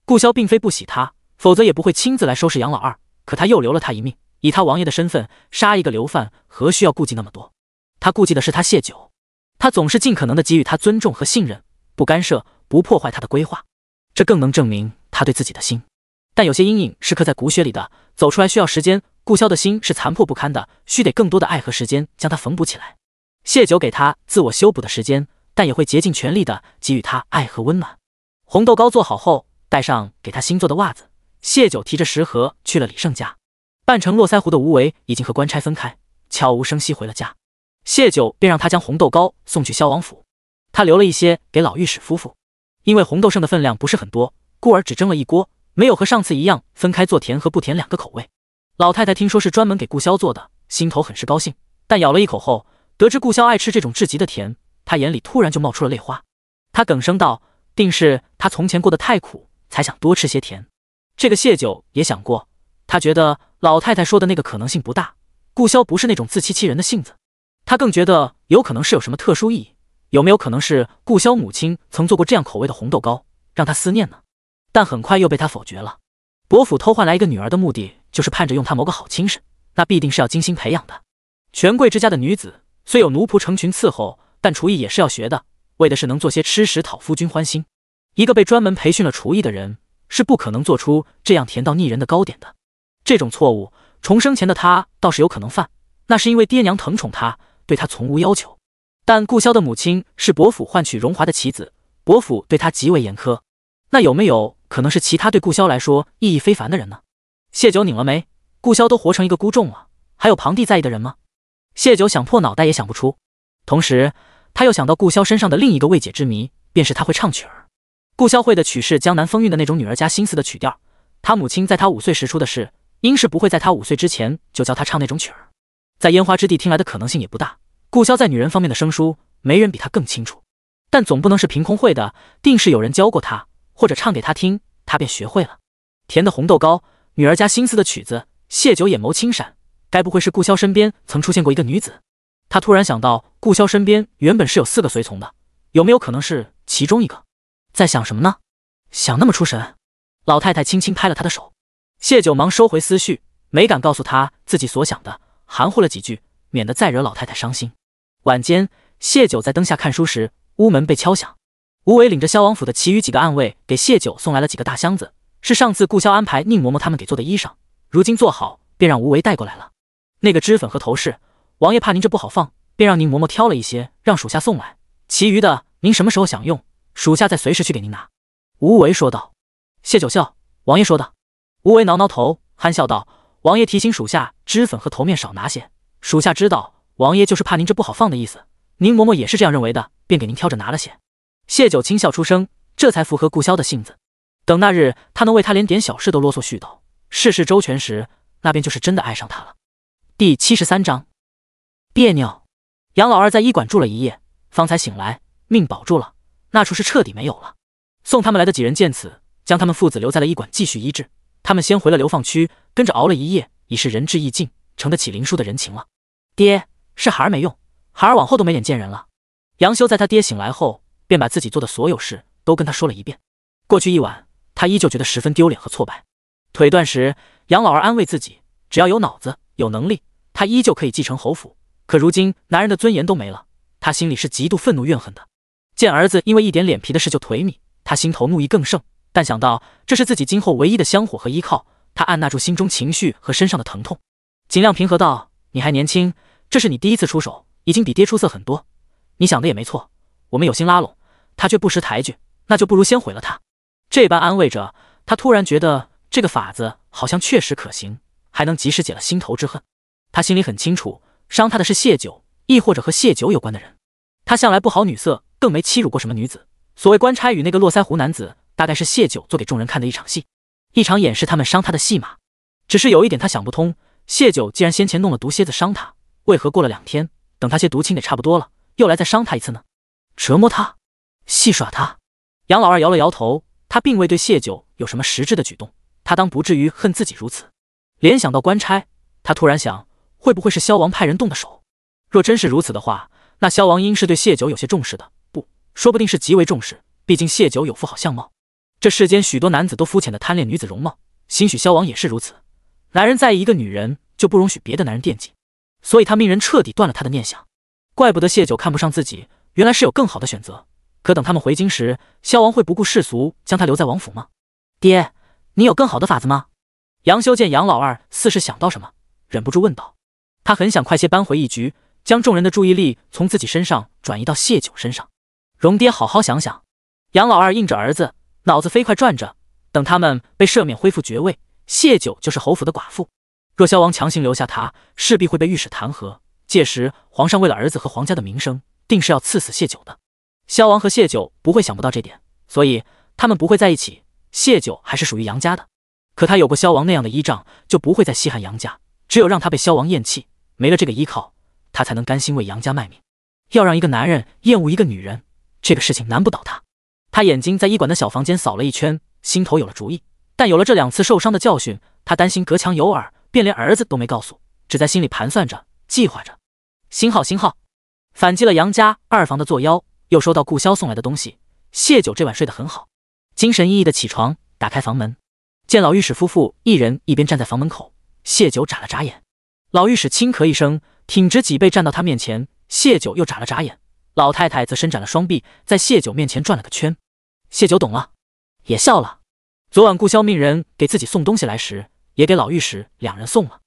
顾潇并非不喜他，否则也不会亲自来收拾杨老二，可他又留了他一命，以他王爷的身份杀一个流犯，何需要顾忌那么多？他顾忌的是他谢九，他总是尽可能的给予他尊重和信任，不干涉，不破坏他的规划，这更能证明他对自己的心。但有些阴影是刻在骨血里的，走出来需要时间。顾潇的心是残破不堪的，需得更多的爱和时间将它缝补起来。谢九给他自我修补的时间，但也会竭尽全力的给予他爱和温暖。红豆糕做好后，带上给他新做的袜子，谢九提着食盒去了李胜家。扮成络腮胡的吴为已经和官差分开，悄无声息回了家。谢九便让他将红豆糕送去萧王府，他留了一些给老御史夫妇，因为红豆剩的分量不是很多，故而只蒸了一锅，没有和上次一样分开做甜和不甜两个口味。老太太听说是专门给顾潇做的，心头很是高兴，但咬了一口后，得知顾潇爱吃这种至极的甜，她眼里突然就冒出了泪花。她哽声道：“定是他从前过得太苦，才想多吃些甜。”这个谢九也想过，他觉得老太太说的那个可能性不大，顾潇不是那种自欺欺人的性子。他更觉得有可能是有什么特殊意义，有没有可能是顾潇母亲曾做过这样口味的红豆糕，让他思念呢？但很快又被他否决了。伯府偷换来一个女儿的目的，就是盼着用她谋个好亲事，那必定是要精心培养的。权贵之家的女子虽有奴仆成群伺候，但厨艺也是要学的，为的是能做些吃食讨夫君欢心。一个被专门培训了厨艺的人，是不可能做出这样甜到腻人的糕点的。这种错误，重生前的他倒是有可能犯，那是因为爹娘疼宠他，对他从无要求。但顾潇的母亲是伯府换取荣华的棋子，伯府对他极为严苛，那有没有可能是其他对顾潇来说意义非凡的人呢？谢九拧了眉，顾潇都活成一个孤众了，还有旁地在意的人吗？谢九想破脑袋也想不出。同时他又想到顾潇身上的另一个未解之谜，便是他会唱曲儿。顾潇会的曲是江南风韵的那种女儿家心思的曲调，他母亲在他5岁时出的事，应是不会在他5岁之前就教他唱那种曲儿。在烟花之地听来的可能性也不大，顾潇在女人方面的生疏，没人比他更清楚。但总不能是凭空会的，定是有人教过他，或者唱给他听，他便学会了。甜的红豆糕，女儿家心思的曲子，谢九眼眸轻闪，该不会是顾潇身边曾出现过一个女子？他突然想到，顾潇身边原本是有4个随从的，有没有可能是其中一个？在想什么呢？想那么出神？老太太轻轻拍了他的手。谢九忙收回思绪，没敢告诉他自己所想的，含糊了几句，免得再惹老太太伤心。晚间，谢九在灯下看书时，屋门被敲响。吴伟领着萧王府的其余几个暗卫给谢九送来了几个大箱子，是上次顾潇安排宁嬷嬷他们给做的衣裳，如今做好，便让吴伟带过来了。那个脂粉和头饰，王爷怕您这不好放，便让宁嬷嬷挑了一些，让属下送来，其余的您什么时候想用，属下再随时去给您拿。吴为说道。谢九笑，王爷说的。吴为挠挠头，憨笑道：王爷提醒属下脂粉和头面少拿些，属下知道王爷就是怕您这不好放的意思，宁嬷嬷也是这样认为的，便给您挑着拿了些。谢九轻笑出声，这才符合顾潇的性子。等那日他能为他连点小事都啰嗦絮叨，事事周全时，那便就是真的爱上他了。第73章，别扭。杨老二在医馆住了一夜，方才醒来，命保住了，那处是彻底没有了。送他们来的几人见此，将他们父子留在了医馆继续医治。他们先回了流放区，跟着熬了一夜，已是仁至义尽，承得起林叔的人情了。爹，是孩儿没用，孩儿往后都没脸见人了。杨修在他爹醒来后，便把自己做的所有事都跟他说了一遍。过去一晚，他依旧觉得十分丢脸和挫败。腿断时，杨老二安慰自己，只要有脑子有能力，他依旧可以继承侯府。可如今男人的尊严都没了，他心里是极度愤怒怨恨的。见儿子因为一点脸皮的事就颓靡，他心头怒意更盛，但想到这是自己今后唯一的香火和依靠，他按捺住心中情绪和身上的疼痛，尽量平和道：你还年轻，这是你第一次出手，已经比爹出色很多。你想的也没错，我们有心拉拢他，却不识抬举，那就不如先毁了他。这般安慰着他，突然觉得这个法子好像确实可行，还能及时解了心头之恨。他心里很清楚，伤他的是谢九，亦或者和谢九有关的人。他向来不好女色，更没欺辱过什么女子。所谓官差与那个络腮胡男子，大概是谢九做给众人看的一场戏，一场掩饰他们伤他的戏码。只是有一点他想不通，谢九既然先前弄了毒蝎子伤他，为何过了2天，等他些毒清得差不多了，又来再伤他一次呢？折磨他，戏耍他。杨老二摇了摇头，他并未对谢九有什么实质的举动，他当不至于恨自己如此。联想到官差，他突然想，会不会是萧王派人动的手？若真是如此的话，那萧王应是对谢九有些重视的，不，说不定是极为重视。毕竟谢九有副好相貌，这世间许多男子都肤浅的贪恋女子容貌，兴许萧王也是如此。男人在意一个女人，就不容许别的男人惦记，所以他命人彻底断了他的念想。怪不得谢九看不上自己，原来是有更好的选择。可等他们回京时，萧王会不顾世俗将他留在王府吗？爹，你有更好的法子吗？杨修见杨老二似是想到什么，忍不住问道。他很想快些扳回一局，将众人的注意力从自己身上转移到谢九身上。容爹好好想想。杨老二应着儿子，脑子飞快转着。等他们被赦免恢复爵位，谢九就是侯府的寡妇。若萧王强行留下他，势必会被御史弹劾。届时皇上为了儿子和皇家的名声，定是要赐死谢九的。萧王和谢九不会想不到这点，所以他们不会在一起。谢九还是属于杨家的，可他有过萧王那样的依仗，就不会再稀罕杨家。只有让他被萧王厌弃，没了这个依靠，他才能甘心为杨家卖命。要让一个男人厌恶一个女人，这个事情难不倒他。他眼睛在医馆的小房间扫了一圈，心头有了主意。但有了这2次受伤的教训，他担心隔墙有耳，便连儿子都没告诉，只在心里盘算着，计划着。星号星号，反击了杨家2房的作妖，又收到顾萧送来的东西。谢九这晚睡得很好，精神奕奕的起床，打开房门，见老御史夫妇一人一边站在房门口。谢九眨了眨眼，老御史轻咳一声，挺直脊背站到他面前。谢九又眨了眨眼，老太太则伸展了双臂，在谢九面前转了个圈。谢九懂了，也笑了。昨晚顾萧命人给自己送东西来时，也给老御史2人送了。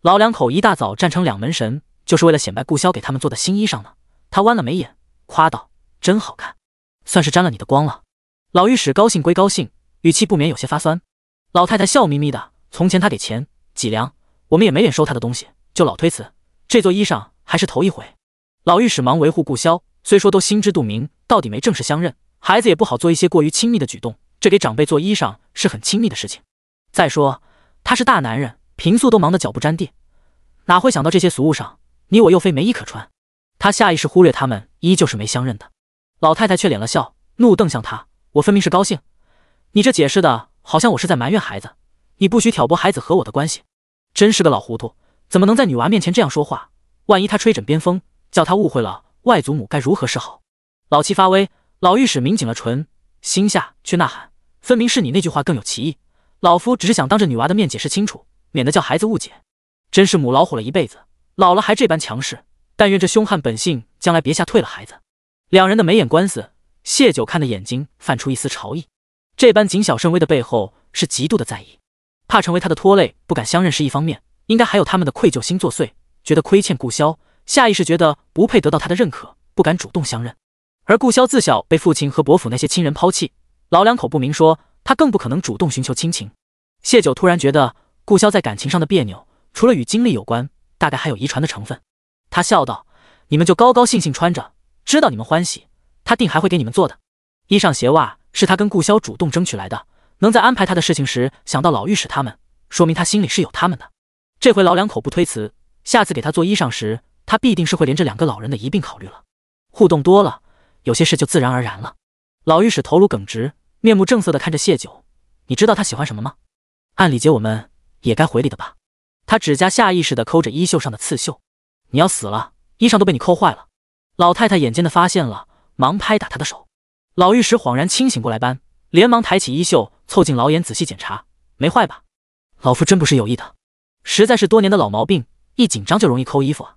老两口一大早站成2门神，就是为了显摆顾萧给他们做的新衣裳呢。他弯了眉眼，夸道：“真好看，算是沾了你的光了。”老御史高兴归高兴，语气不免有些发酸。老太太笑眯眯的：“从前他给钱几两，我们也没脸收他的东西，就老推辞。这做衣裳还是头一回。”老御史忙维护顾萧，虽说都心知肚明，到底没正式相认，孩子也不好做一些过于亲密的举动，这给长辈做衣裳是很亲密的事情。再说他是大男人，平素都忙得脚不沾地，哪会想到这些俗物上，你我又非没衣可穿。他下意识忽略他们依旧是没相认的。老太太却敛了笑，怒瞪向他：“我分明是高兴，你这解释的好像我是在埋怨孩子，你不许挑拨孩子和我的关系。真是个老糊涂，怎么能在女娃面前这样说话？万一他吹枕边风，叫他误会了外祖母，该如何是好？”老气发威，老御史抿紧了唇，心下却呐喊：“分明是你那句话更有歧义，老夫只是想当着女娃的面解释清楚，免得叫孩子误解。真是母老虎了一辈子，老了还这般强势，但愿这凶悍本性将来别吓退了孩子。”2人的眉眼官司，谢九看的眼睛泛出一丝潮意。这般谨小慎微的背后是极度的在意，怕成为他的拖累，不敢相认是一方面，应该还有他们的愧疚心作祟，觉得亏欠顾萧，下意识觉得不配得到他的认可，不敢主动相认。而顾萧自小被父亲和伯父那些亲人抛弃，老两口不明说，他更不可能主动寻求亲情。谢九突然觉得顾萧在感情上的别扭，除了与经历有关，大概还有遗传的成分。他笑道：“你们就高高兴兴穿着，知道你们欢喜，他定还会给你们做的。衣裳鞋袜是他跟顾萧主动争取来的，能在安排他的事情时想到老御史他们，说明他心里是有他们的。这回老两口不推辞，下次给他做衣裳时，他必定是会连这2个老人的一并考虑了。互动多了，有些事就自然而然了。”老御史头颅耿直，面目正色地看着谢九：“你知道他喜欢什么吗？按礼节我们也该回礼的吧？”他指甲下意识地抠着衣袖上的刺绣：“你要死了，衣裳都被你抠坏了。”老太太眼尖的发现了，忙拍打他的手。老御史恍然清醒过来般，连忙抬起衣袖，凑近老眼仔细检查：“没坏吧？老夫真不是有意的，实在是多年的老毛病，一紧张就容易抠衣服啊。”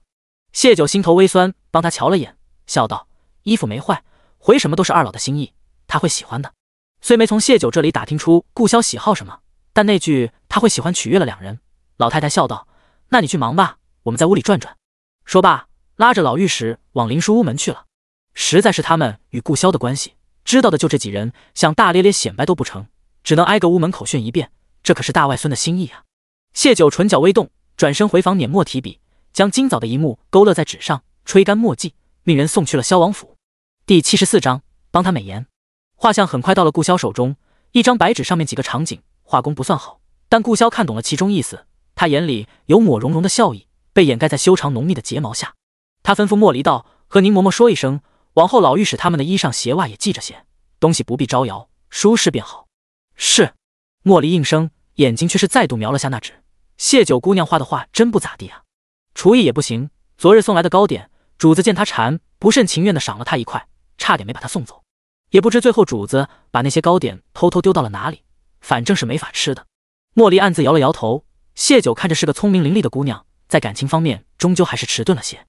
谢九心头微酸，帮他瞧了眼，笑道：“衣服没坏，回什么都是二老的心意，他会喜欢的。”虽没从谢九这里打听出顾萧喜好什么，但那句他会喜欢取悦了2人。老太太笑道：“那你去忙吧，我们在屋里转转。”说罢，拉着老御史往林书屋门去了。实在是他们与顾萧的关系，知道的就这几人，想大咧咧显摆都不成，只能挨个屋门口炫一遍，这可是大外孙的心意啊。谢九唇角微动，转身回房捻墨提笔，将今早的一幕勾勒在纸上，吹干墨迹，命人送去了萧王府。第74章，帮他美颜。画像很快到了顾萧手中，一张白纸上面几个场景，画工不算好，但顾萧看懂了其中意思，他眼里有抹融融的笑意，被掩盖在修长浓密的睫毛下。他吩咐莫离道：“和宁嬷嬷说一声，往后老御史他们的衣裳鞋袜也记着些，东西不必招摇，舒适便好。”是。莫离应声，眼睛却是再度瞄了下那纸。谢九姑娘画的画真不咋地啊。厨艺也不行。昨日送来的糕点，主子见他馋，不甚情愿的赏了他一块，差点没把他送走。也不知最后主子把那些糕点偷偷丢到了哪里，反正是没法吃的。莫离暗自摇了摇头，谢九看着是个聪明伶俐的姑娘，在感情方面终究还是迟钝了些。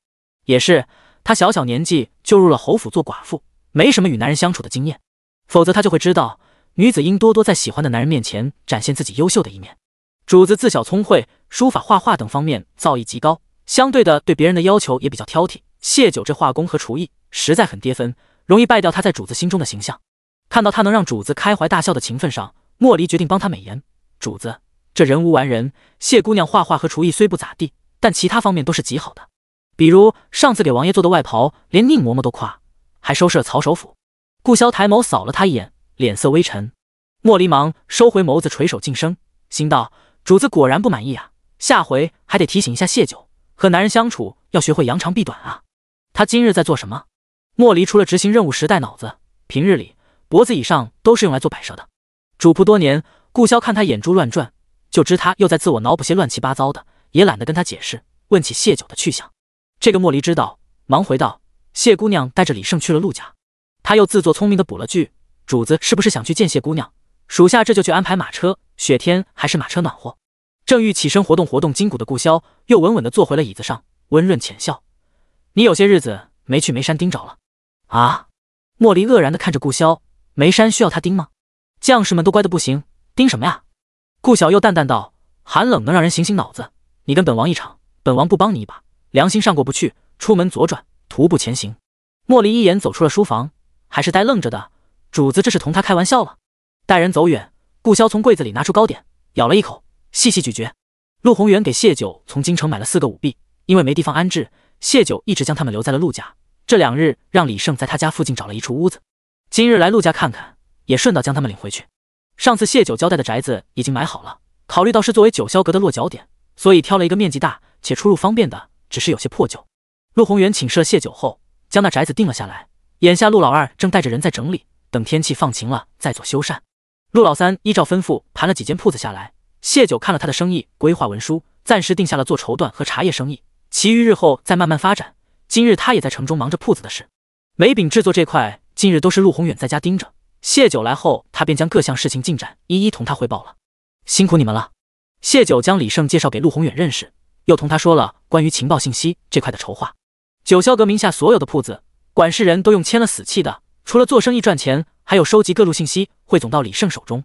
也是，她小小年纪就入了侯府做寡妇，没什么与男人相处的经验，否则她就会知道，女子应多多在喜欢的男人面前展现自己优秀的一面。主子自小聪慧，书法画画等方面造诣极高，相对的对别人的要求也比较挑剔。谢九这画工和厨艺实在很跌分，容易败掉他在主子心中的形象。看到他能让主子开怀大笑的情分上，莫离决定帮他美言。主子，这人无完人，谢姑娘画画和厨艺虽不咋地，但其他方面都是极好的。比如上次给王爷做的外袍，连宁嬷嬷都夸，还收拾了曹首府。顾萧抬眸扫了他一眼，脸色微沉。莫离忙收回眸子，垂手噤声，心道：主子果然不满意啊，下回还得提醒一下谢九，和男人相处要学会扬长避短啊。他今日在做什么？莫离除了执行任务时带脑子，平日里脖子以上都是用来做摆设的。主仆多年，顾萧看他眼珠乱转，就知他又在自我脑补些乱七八糟的，也懒得跟他解释，问起谢九的去向。这个莫离知道，忙回道：谢姑娘带着李胜去了陆家。他又自作聪明的补了句：主子是不是想去见谢姑娘？属下这就去安排马车，雪天还是马车暖和。正欲起身活动活动筋骨的顾萧，又稳稳地坐回了椅子上，温润浅笑：你有些日子没去眉山盯着了啊？莫离愕然地看着顾萧，眉山需要他盯吗？将士们都乖得不行，盯什么呀？顾晓又淡淡道：寒冷能让人醒醒脑子，你跟本王一场，本王不帮你一把，良心上过不去，出门左转，徒步前行。莫离一眼走出了书房，还是呆愣着的，主子这是同他开玩笑了。待人走远，顾萧从柜子里拿出糕点，咬了一口，细细咀嚼。陆宏远给谢九从京城买了4个舞弊，因为没地方安置，谢九一直将他们留在了陆家。这2日让李胜在他家附近找了一处屋子，今日来陆家看看，也顺道将他们领回去。上次谢九交代的宅子已经买好了，考虑到是作为九霄阁的落脚点，所以挑了一个面积大且出入方便的，只是有些破旧。陆宏远请示了谢九后，将那宅子定了下来。眼下陆老二正带着人在整理，等天气放晴了再做修缮。陆老三依照吩咐盘了几间铺子下来，谢九看了他的生意规划文书，暂时定下了做绸缎和茶叶生意，其余日后再慢慢发展。今日他也在城中忙着铺子的事，梅饼制作这块近日都是陆宏远在家盯着。谢九来后，他便将各项事情进展一一同他汇报了。辛苦你们了。谢九将李胜介绍给陆宏远认识，又同他说了关于情报信息这块的筹划。九霄阁名下所有的铺子，管事人都用签了死契的，除了做生意赚钱，还有收集各路信息汇总到李胜手中。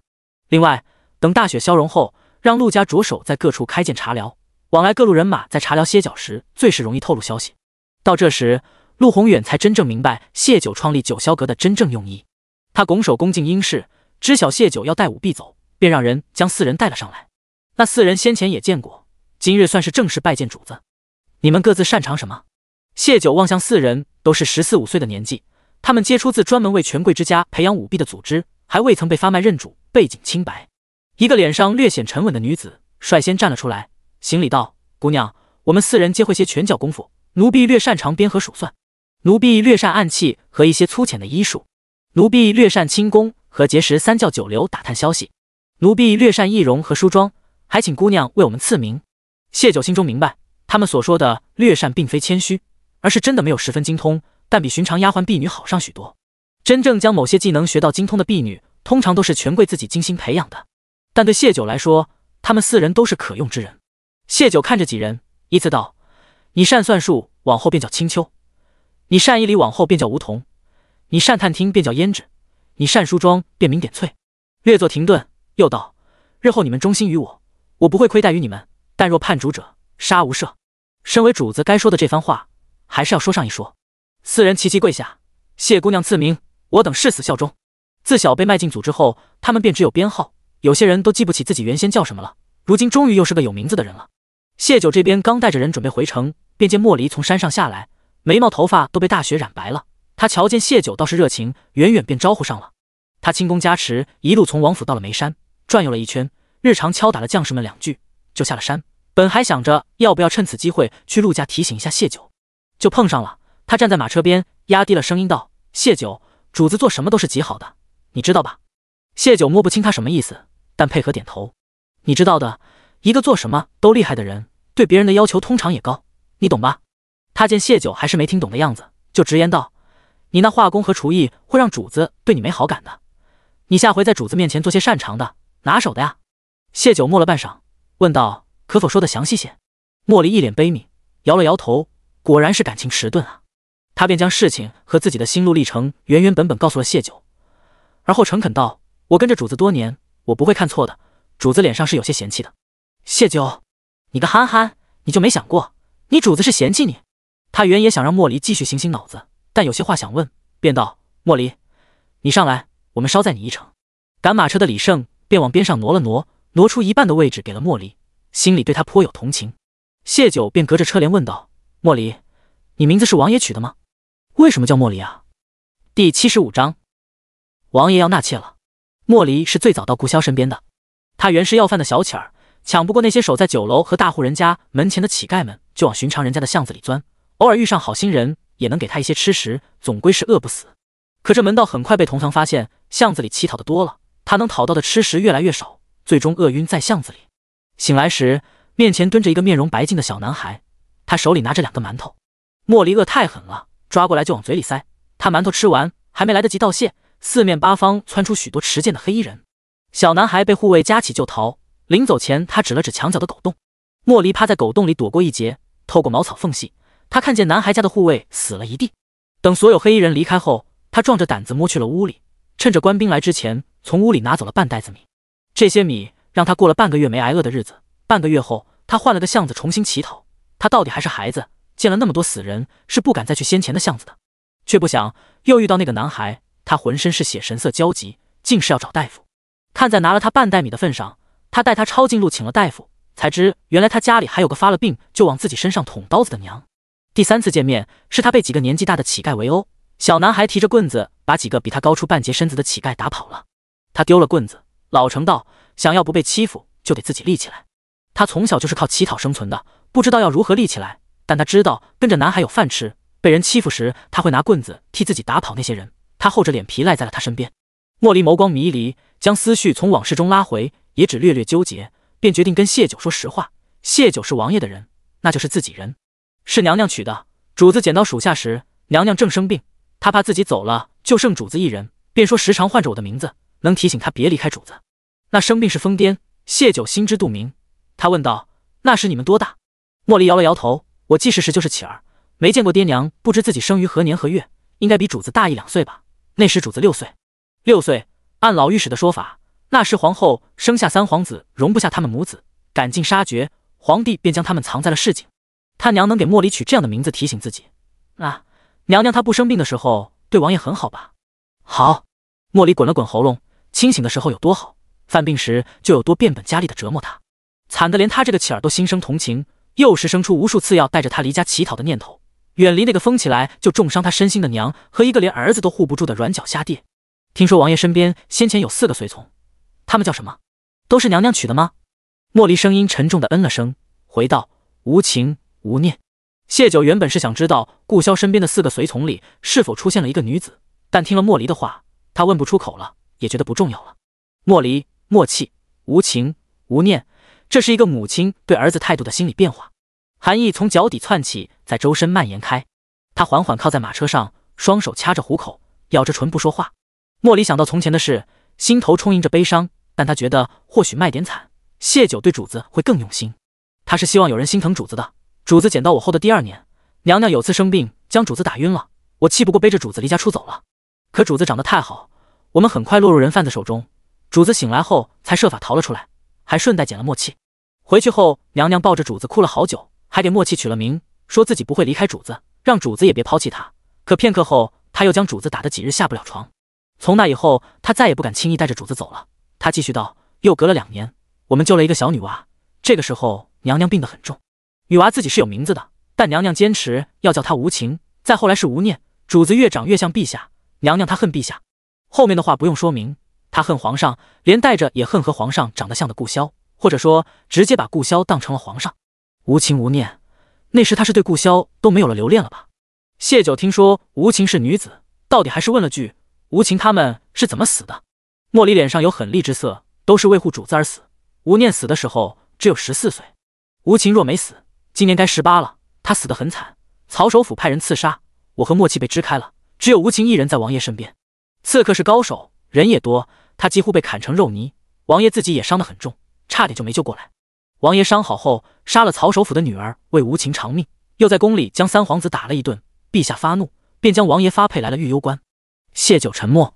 另外，等大雪消融后，让陆家着手在各处开建茶寮，往来各路人马在茶寮歇脚时，最是容易透露消息。到这时，陆宏远才真正明白谢九创立九霄阁的真正用意。他拱手恭敬应是，知晓谢九要带舞婢走，便让人将4人带了上来。那4人先前也见过，今日算是正式拜见主子。你们各自擅长什么？谢九望向4人，都是14、15岁的年纪，他们皆出自专门为权贵之家培养舞婢的组织，还未曾被发卖认主，背景清白。一个脸上略显沉稳的女子率先站了出来，行礼道：姑娘，我们4人皆会些拳脚功夫，奴婢略擅长编和数算，奴婢略善暗器和一些粗浅的医术，奴婢略善轻功和结识3教9流打探消息，奴婢略善易容和梳妆，还请姑娘为我们赐名。谢九心中明白，他们所说的略善并非谦虚，而是真的没有十分精通，但比寻常丫鬟婢女好上许多。真正将某些技能学到精通的婢女，通常都是权贵自己精心培养的。但对谢九来说，他们4人都是可用之人。谢九看着几人，依次道：你善算术，往后便叫青丘；你善医理，往后便叫梧桐；你善探听，便叫胭脂；你善梳妆，便名点翠。略作停顿，又道：日后你们忠心于我，我不会亏待于你们，但若叛主者，杀无赦。身为主子该说的这番话，还是要说上一说。4人齐齐跪下，谢姑娘赐名，我等誓死效忠。自小被迈进组织后，他们便只有编号，有些人都记不起自己原先叫什么了，如今终于又是个有名字的人了。谢九这边刚带着人准备回城，便见莫离从山上下来，眉毛头发都被大雪染白了。他瞧见谢九倒是热情，远远便招呼上了。他轻功加持，一路从王府到了眉山，转悠了一圈，日常敲打了将士们2句，就下了山。本还想着要不要趁此机会去陆家提醒一下谢九，就碰上了。他站在马车边，压低了声音道：谢九，主子做什么都是极好的，你知道吧？谢九摸不清他什么意思，但配合点头。你知道的，一个做什么都厉害的人，对别人的要求通常也高，你懂吧？”他见谢九还是没听懂的样子，就直言道：“你那画工和厨艺会让主子对你没好感的，你下回在主子面前做些擅长的、拿手的呀。”谢九默了半晌，问道：“可否说的详细些？”莫离一脸悲悯，摇了摇头，果然是感情迟钝啊。他便将事情和自己的心路历程原原本本告诉了谢九，而后诚恳道：“我跟着主子多年，我不会看错的。主子脸上是有些嫌弃的。”谢九，你个憨憨，你就没想过，你主子是嫌弃你？他原也想让莫离继续醒醒脑子，但有些话想问，便道：“莫离，你上来，我们捎载你一程。”赶马车的李胜便往边上挪了挪，挪出一半的位置给了莫离，心里对他颇有同情。谢九便隔着车帘问道：“莫离，你名字是王爷取的吗？为什么叫莫离啊？”第75章，王爷要纳妾了。莫离是最早到顾萧身边的，他原是要饭的小乞儿，抢不过那些守在酒楼和大户人家门前的乞丐们，就往寻常人家的巷子里钻，偶尔遇上好心人也能给他一些吃食，总归是饿不死。可这门道很快被同堂发现，巷子里乞讨的多了，他能讨到的吃食越来越少，最终饿晕在巷子里。醒来时，面前蹲着一个面容白净的小男孩，他手里拿着2个馒头。莫离饿太狠了，抓过来就往嘴里塞。他馒头吃完，还没来得及道谢，四面八方窜出许多持剑的黑衣人。小男孩被护卫夹起就逃，临走前他指了指墙角的狗洞。莫离趴在狗洞里躲过一劫，透过茅草缝隙，他看见男孩家的护卫死了一地。等所有黑衣人离开后，他壮着胆子摸去了屋里，趁着官兵来之前，从屋里拿走了半袋子米。这些米让他过了半个月没挨饿的日子。半个月后，他换了个巷子重新乞讨。他到底还是孩子，见了那么多死人，是不敢再去先前的巷子的。却不想又遇到那个男孩，他浑身是血，神色焦急，竟是要找大夫。看在拿了他半袋米的份上，他带他抄近路请了大夫，才知原来他家里还有个发了病就往自己身上捅刀子的娘。第3次见面是他被几个年纪大的乞丐围殴，小男孩提着棍子把几个比他高出半截身子的乞丐打跑了。他丢了棍子，老成道，想要不被欺负就得自己立起来。他从小就是靠乞讨生存的，不知道要如何立起来，但他知道跟着男孩有饭吃，被人欺负时他会拿棍子替自己打跑那些人。他厚着脸皮赖在了他身边。莫离眸光迷离，将思绪从往事中拉回，也只略略纠结，便决定跟谢九说实话。谢九是王爷的人，那就是自己人，是娘娘娶的。主子捡到属下时，娘娘正生病，他怕自己走了就剩主子一人，便说时常唤着我的名字，能提醒他别离开主子。那生病是疯癫，谢九心知肚明。他问道：“那时你们多大？”莫离摇了摇头：“我记事时就是乞儿，没见过爹娘，不知自己生于何年何月，应该比主子大1-2岁吧。那时主子6岁。6岁，按老御史的说法，那时皇后生下3皇子，容不下他们母子，赶尽杀绝，皇帝便将他们藏在了市井。他娘能给莫离取这样的名字提醒自己，啊，娘娘她不生病的时候对王爷很好吧？”“好。”莫离滚了滚喉咙，清醒的时候有多好，犯病时就有多变本加厉的折磨他，惨得连他这个乞儿都心生同情，又是生出无数次要带着他离家乞讨的念头，远离那个疯起来就重伤他身心的娘和一个连儿子都护不住的软脚虾爹。听说王爷身边先前有4个随从，他们叫什么？都是娘娘娶的吗？莫离声音沉重的嗯了声，回道：“无情无念。”谢九原本是想知道顾萧身边的4个随从里是否出现了一个女子，但听了莫离的话，他问不出口了，也觉得不重要了。莫离、默契、无情、无念，这是一个母亲对儿子态度的心理变化。寒意从脚底窜起，在周身蔓延开。他缓缓靠在马车上，双手掐着虎口，咬着唇不说话。莫离想到从前的事，心头充盈着悲伤，但他觉得或许卖点惨，谢九对主子会更用心。他是希望有人心疼主子的。主子捡到我后的第2年，娘娘有次生病，将主子打晕了，我气不过背着主子离家出走了。可主子长得太好，我们很快落入人贩子手中。主子醒来后才设法逃了出来，还顺带捡了默契。回去后，娘娘抱着主子哭了好久，还给默契取了名，说自己不会离开主子，让主子也别抛弃他。可片刻后，他又将主子打得几日下不了床。从那以后，他再也不敢轻易带着主子走了。他继续道：“又隔了2年，我们救了一个小女娃。这个时候，娘娘病得很重。女娃自己是有名字的，但娘娘坚持要叫她无情。再后来是无念。主子越长越像陛下，娘娘她恨陛下。后面的话不用说明，她恨皇上，连带着也恨和皇上长得像的顾萧，或者说直接把顾萧当成了皇上。无情无念，那时她是对顾萧都没有了留恋了吧？”谢九听说无情是女子，到底还是问了句：“无情他们是怎么死的？”莫离脸上有狠厉之色，都是为护主子而死。无念死的时候只有14岁，无情若没死，今年该18了。他死得很惨，曹首府派人刺杀，我和莫契被支开了，只有无情一人在王爷身边。刺客是高手，人也多，他几乎被砍成肉泥，王爷自己也伤得很重，差点就没救过来。王爷伤好后，杀了曹首府的女儿，为无情偿命，又在宫里将三皇子打了一顿。陛下发怒，便将王爷发配来了御幽关。谢九沉默，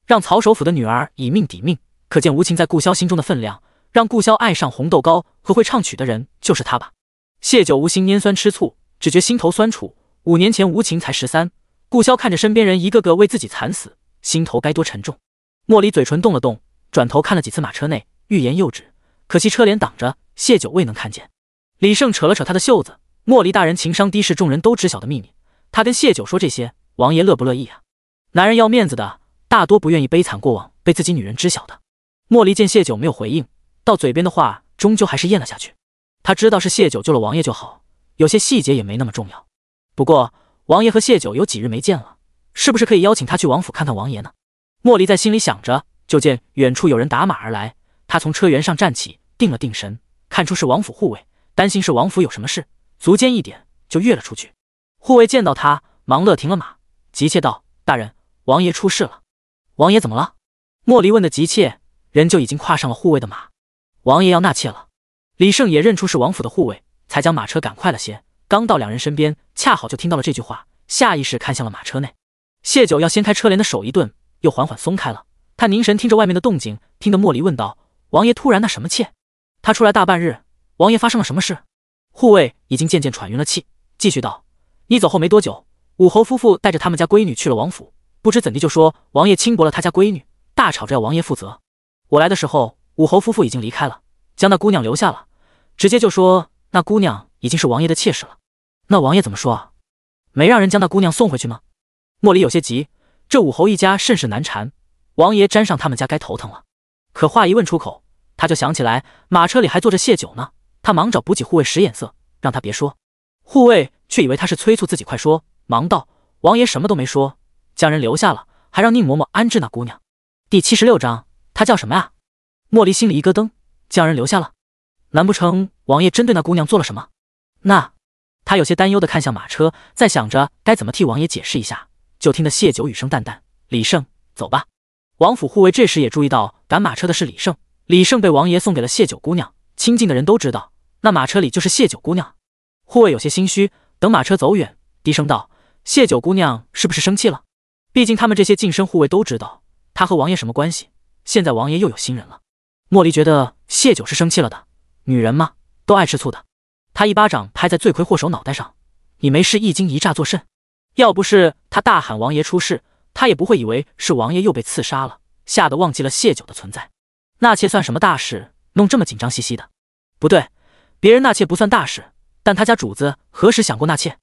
让曹首府的女儿以命抵命，可见无情在顾萧心中的分量。让顾萧爱上红豆糕和会唱曲的人就是他吧。谢九无心拈酸吃醋，只觉心头酸楚。5年前无情才13，顾萧看着身边人一个个为自己惨死，心头该多沉重。莫离嘴唇动了动，转头看了几次马车内，欲言又止，可惜车帘挡着，谢九未能看见。李胜扯了扯他的袖子，莫离大人情伤低是众人都知晓的秘密，他跟谢九说这些，王爷乐不乐意啊？男人要面子的，大多不愿意悲惨过往被自己女人知晓的。莫离见谢九没有回应，到嘴边的话终究还是咽了下去。他知道是谢九救了王爷就好，有些细节也没那么重要。不过王爷和谢九有几日没见了，是不是可以邀请他去王府看看王爷呢？莫离在心里想着，就见远处有人打马而来，他从车辕上站起，定了定神，看出是王府护卫，担心是王府有什么事，足尖一点就跃了出去。护卫见到他，忙勒停了马，急切道：“大人，王爷出事了。”王爷怎么了？莫离问的急切，人就已经跨上了护卫的马。王爷要纳妾了。李胜也认出是王府的护卫，才将马车赶快了些。刚到两人身边，恰好就听到了这句话，下意识看向了马车内。谢九要掀开车帘的手一顿，又缓缓松开了。他凝神听着外面的动静，听得莫离问道：“王爷突然那什么妾？他出来大半日，王爷发生了什么事？”护卫已经渐渐喘匀了气，继续道：“你走后没多久，武侯夫妇带着他们家闺女去了王府，不知怎地就说王爷轻薄了他家闺女，大吵着要王爷负责。我来的时候，武侯夫妇已经离开了，将那姑娘留下了，直接就说那姑娘已经是王爷的妾室了。那王爷怎么说啊？没让人将那姑娘送回去吗？”莫离有些急，这武侯一家甚是难缠，王爷沾上他们家该头疼了。可话一问出口，他就想起来马车里还坐着谢九呢，他忙找补给护卫使眼色，让他别说。护卫却以为他是催促自己快说，忙道：“王爷什么都没说，将人留下了，还让宁嬷嬷安置那姑娘。”第76章，她叫什么呀？莫离心里一咯噔，将人留下了，难不成王爷针对那姑娘做了什么？那他有些担忧地看向马车，在想着该怎么替王爷解释一下，就听得谢九语声淡淡：“李胜，走吧。”王府护卫这时也注意到赶马车的是李胜，李胜被王爷送给了谢九姑娘，亲近的人都知道，那马车里就是谢九姑娘。护卫有些心虚，等马车走远，低声道：“谢九姑娘是不是生气了？毕竟他们这些近身护卫都知道，她和王爷什么关系，现在王爷又有新人了。”莫离觉得谢九是生气了的，女人嘛，都爱吃醋的。他一巴掌拍在罪魁祸首脑袋上：“你没事一惊一乍作甚？要不是他大喊王爷出事，他也不会以为是王爷又被刺杀了，吓得忘记了谢九的存在。纳妾算什么大事，弄这么紧张兮兮的？不对，别人纳妾不算大事，但他家主子何时想过纳妾？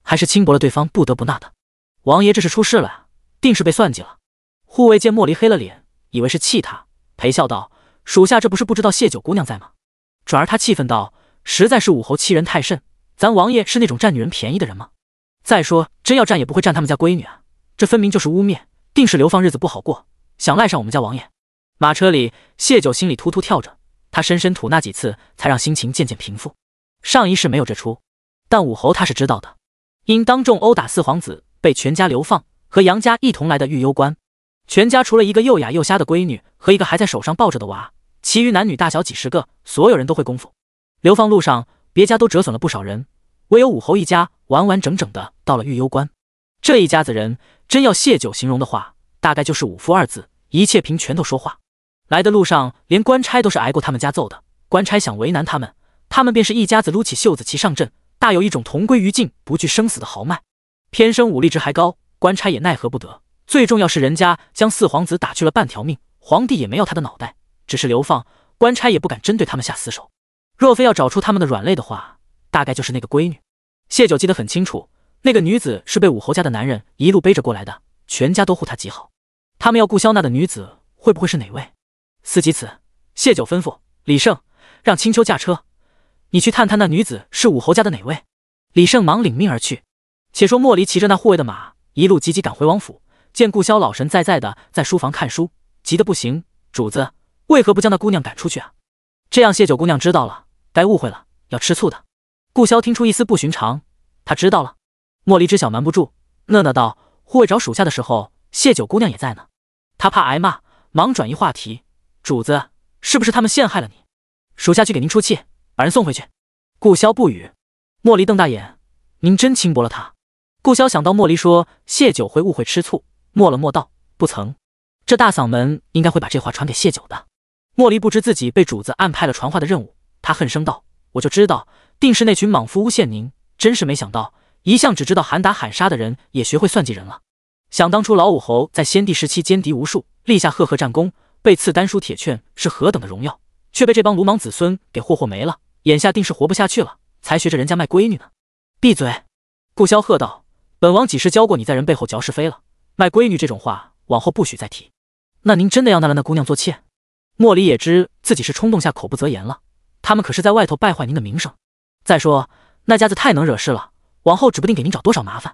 还是轻薄了对方不得不纳的？王爷这是出事了呀，定是被算计了。”护卫见莫离黑了脸，以为是气他，陪笑道：“属下这不是不知道谢九姑娘在吗？”转而他气愤道：“实在是武侯欺人太甚，咱王爷是那种占女人便宜的人吗？再说真要占也不会占他们家闺女啊，这分明就是污蔑，定是流放日子不好过，想赖上我们家王爷。”马车里，谢九心里突突跳着，他深深吐纳几次，才让心情渐渐平复。上一世没有这出，但武侯他是知道的，因当众殴打4皇子，被全家流放，和杨家一同来的御幽关。全家除了一个又哑又瞎的闺女和一个还在手上抱着的娃，其余男女大小几十个，所有人都会功夫。流放路上，别家都折损了不少人，唯有武侯一家完完整整的到了御幽关。这一家子人，真要谢九形容的话，大概就是五夫2字，一切凭拳头说话。来的路上，连官差都是挨过他们家揍的，官差想为难他们，他们便是一家子撸起袖子齐上阵，大有一种同归于尽、不惧生死的豪迈。偏生武力值还高，官差也奈何不得。最重要是人家将4皇子打去了半条命，皇帝也没要他的脑袋，只是流放，官差也不敢针对他们下死手。若非要找出他们的软肋的话，大概就是那个闺女。谢九记得很清楚，那个女子是被武侯家的男人一路背着过来的，全家都护她极好。他们要顾萧那的女子会不会是哪位？思及此，谢九吩咐李胜让青丘驾车，你去探探那女子是武侯家的哪位。李胜忙领命而去。且说莫离骑着那护卫的马，一路急急赶回王府，见顾萧老神在在的在书房看书，急得不行：“主子，为何不将那姑娘赶出去啊？这样谢九姑娘知道了，该误会了，要吃醋的。”顾萧听出一丝不寻常，他知道了。莫离知晓瞒不住，讷讷道：“护卫找属下的时候，谢九姑娘也在呢。”他怕挨骂，忙转移话题：“主子，是不是他们陷害了你？属下去给您出气，把人送回去。”顾萧不语。莫离瞪大眼：“您真轻薄了他？”顾萧想到莫离说谢九会误会吃醋，默了默道：“不曾。”这大嗓门应该会把这话传给谢九的。莫离不知自己被主子暗派了传话的任务，他恨声道：“我就知道，定是那群莽夫诬陷您，真是没想到，一向只知道喊打喊杀的人，也学会算计人了。想当初老武侯在先帝时期歼敌无数，立下赫赫战功，被赐丹书铁券是何等的荣耀，却被这帮鲁莽子孙给霍没了，眼下定是活不下去了，才学着人家卖闺女呢。”闭嘴！顾萧喝道：“本王几时教过你在人背后嚼是非了？卖闺女这种话，往后不许再提。那您真的要纳了那姑娘做妾？”莫离也知自己是冲动下口不择言了，他们可是在外头败坏您的名声。再说那家子太能惹事了，往后指不定给您找多少麻烦。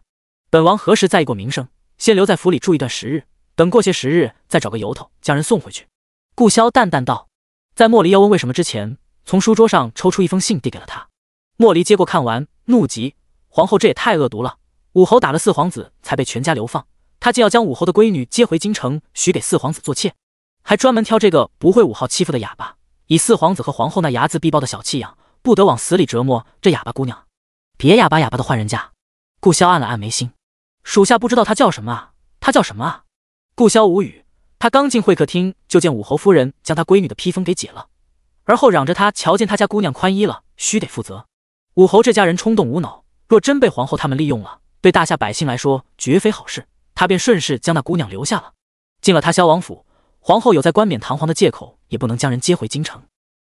本王何时在意过名声？先留在府里住一段时日，等过些时日再找个由头将人送回去。顾萧淡淡道。在莫离要问为什么之前，从书桌上抽出一封信递给了他。莫离接过看完，怒极：皇后这也太恶毒了！武侯打了四皇子才被全家流放，他竟要将武侯的闺女接回京城，许给四皇子做妾，还专门挑这个不会武号欺负的哑巴，以四皇子和皇后那睚眦必报的小气样，不得往死里折磨这哑巴姑娘。别哑巴哑巴的换人家。顾萧按了按眉心，属下不知道他叫什么啊？他叫什么啊？顾萧无语，他刚进会客厅，就见武侯夫人将他闺女的披风给解了，而后嚷着他瞧见他家姑娘宽衣了，须得负责。武侯这家人冲动无脑，若真被皇后他们利用了，对大夏百姓来说绝非好事，他便顺势将那姑娘留下了。进了他萧王府，皇后有再冠冕堂皇的借口，也不能将人接回京城。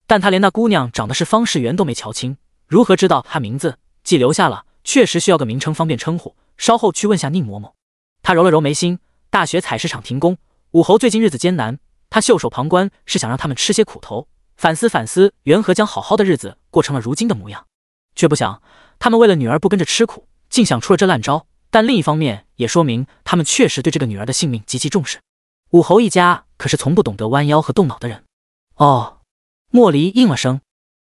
但他连那姑娘长得是方世元都没瞧清，如何知道她名字？既留下了，确实需要个名称方便称呼，稍后去问下宁嬷嬷。他揉了揉眉心，大学采石场停工，武侯最近日子艰难，他袖手旁观是想让他们吃些苦头，反思反思缘何将好好的日子过成了如今的模样。却不想他们为了女儿不跟着吃苦，竟想出了这烂招。但另一方面也说明他们确实对这个女儿的性命极其重视。武侯一家可是从不懂得弯腰和动脑的人。哦，莫离应了声，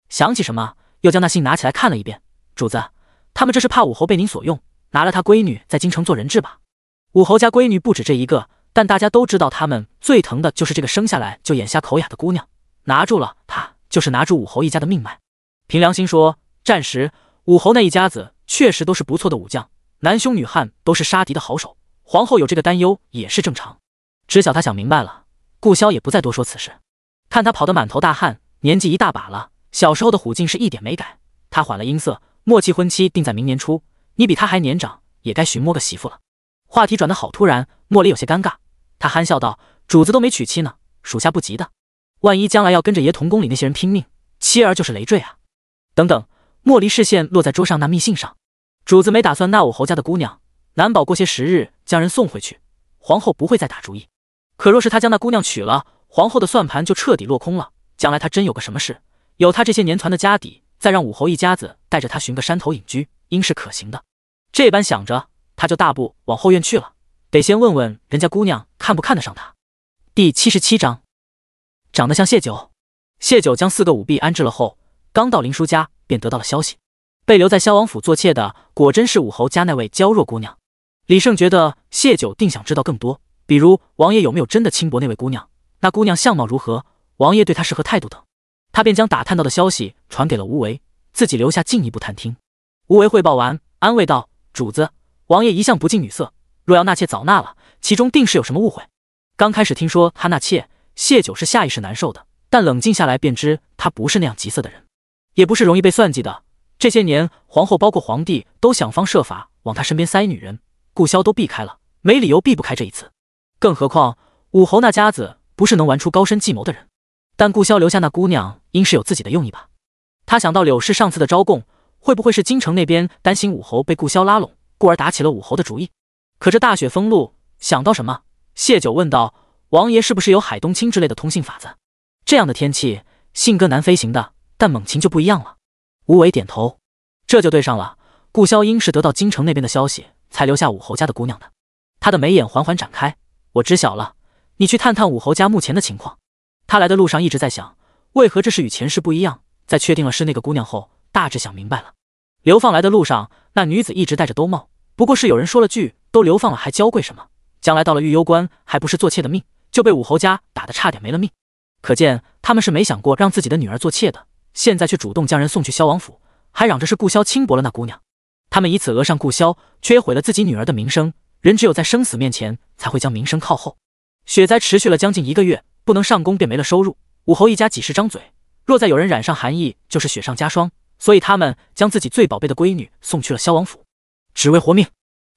想起什么，又将那信拿起来看了一遍。主子，他们这是怕武侯被您所用，拿了他闺女在京城做人质吧？武侯家闺女不止这一个，但大家都知道他们最疼的就是这个生下来就眼瞎口哑的姑娘，拿住了她，就是拿住武侯一家的命脉。凭良心说，战时武侯那一家子确实都是不错的武将，男凶女汉都是杀敌的好手，皇后有这个担忧也是正常。知晓他想明白了，顾萧也不再多说此事。看他跑得满头大汗，年纪一大把了，小时候的虎劲是一点没改。他缓了音色，默契婚期定在明年初，你比他还年长，也该寻摸个媳妇了。话题转得好突然，莫离有些尴尬。他憨笑道：“主子都没娶妻呢，属下不急的。万一将来要跟着爷同宫里那些人拼命，妻儿就是累赘啊。”等等，莫离视线落在桌上那密信上。主子没打算纳武侯家的姑娘，难保过些时日将人送回去，皇后不会再打主意。可若是他将那姑娘娶了，皇后的算盘就彻底落空了。将来他真有个什么事，有他这些年团的家底，再让武侯一家子带着他寻个山头隐居，应是可行的。这般想着，他就大步往后院去了。得先问问人家姑娘看不看得上他。第77章，长得像谢九。谢九将4个舞婢安置了后，刚到林叔家便得到了消息，被留在萧王府做妾的果真是武侯家那位娇弱姑娘。李胜觉得谢九定想知道更多，比如王爷有没有真的轻薄那位姑娘，那姑娘相貌如何，王爷对她是何态度等。他便将打探到的消息传给了吴为，自己留下进一步探听。吴为汇报完，安慰道：“主子，王爷一向不近女色，若要纳妾早纳了，其中定是有什么误会。”刚开始听说他纳妾，谢九是下意识难受的，但冷静下来便知他不是那样急色的人，也不是容易被算计的。这些年皇后包括皇帝都想方设法往他身边塞女人，顾萧都避开了，没理由避不开这一次。更何况武侯那家子不是能玩出高深计谋的人。但顾萧留下那姑娘应是有自己的用意吧。他想到柳氏上次的招供，会不会是京城那边担心武侯被顾萧拉拢，故而打起了武侯的主意？可这大雪封路，想到什么，谢九问道：“王爷是不是有海东青之类的通信法子？这样的天气，信鸽难飞行的，但猛禽就不一样了。”吴为点头，这就对上了。顾萧应是得到京城那边的消息，才留下武侯家的姑娘的。他的眉眼缓缓展开，我知晓了，你去探探武侯家目前的情况。他来的路上一直在想，为何这事与前世不一样，在确定了是那个姑娘后，大致想明白了。流放来的路上，那女子一直戴着兜帽，不过是有人说了句都流放了还娇贵什么，将来到了玉攸关还不是做妾的命，就被武侯家打得差点没了命。可见他们是没想过让自己的女儿做妾的，现在却主动将人送去萧王府，还嚷着是顾萧轻薄了那姑娘。他们以此讹上顾萧，却也毁了自己女儿的名声。人只有在生死面前才会将名声靠后。雪灾持续了将近1个月，不能上工便没了收入。武侯一家几十张嘴，若再有人染上寒疫，就是雪上加霜。所以他们将自己最宝贝的闺女送去了萧王府，只为活命。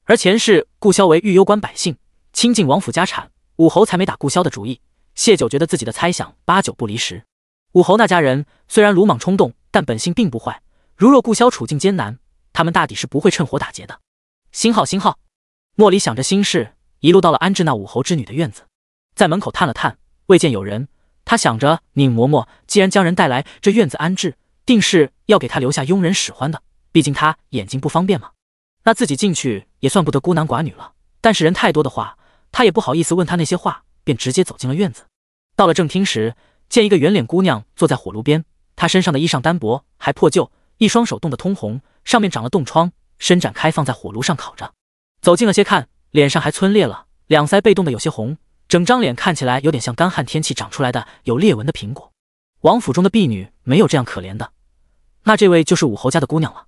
而前世顾萧为玉攸关百姓，倾尽王府家产，武侯才没打顾萧的主意。谢九觉得自己的猜想8、9不离10。武侯那家人虽然鲁莽冲动，但本性并不坏。如若顾萧处境艰难，他们大抵是不会趁火打劫的。星号星号，莫离想着心事，一路到了安置那武侯之女的院子，在门口探了探，未见有人。他想着宁嬷嬷既然将人带来这院子安置，定是要给他留下佣人使唤的，毕竟他眼睛不方便嘛。那自己进去也算不得孤男寡女了，但是人太多的话，他也不好意思问他那些话，便直接走进了院子。到了正厅时，见一个圆脸姑娘坐在火炉边，她身上的衣裳单薄还破旧，一双手冻得通红，上面长了冻疮，伸展开放在火炉上烤着。走近了些看，脸上还皴裂了，两腮被冻得有些红，整张脸看起来有点像干旱天气长出来的有裂纹的苹果。王府中的婢女没有这样可怜的，那这位就是武侯家的姑娘了。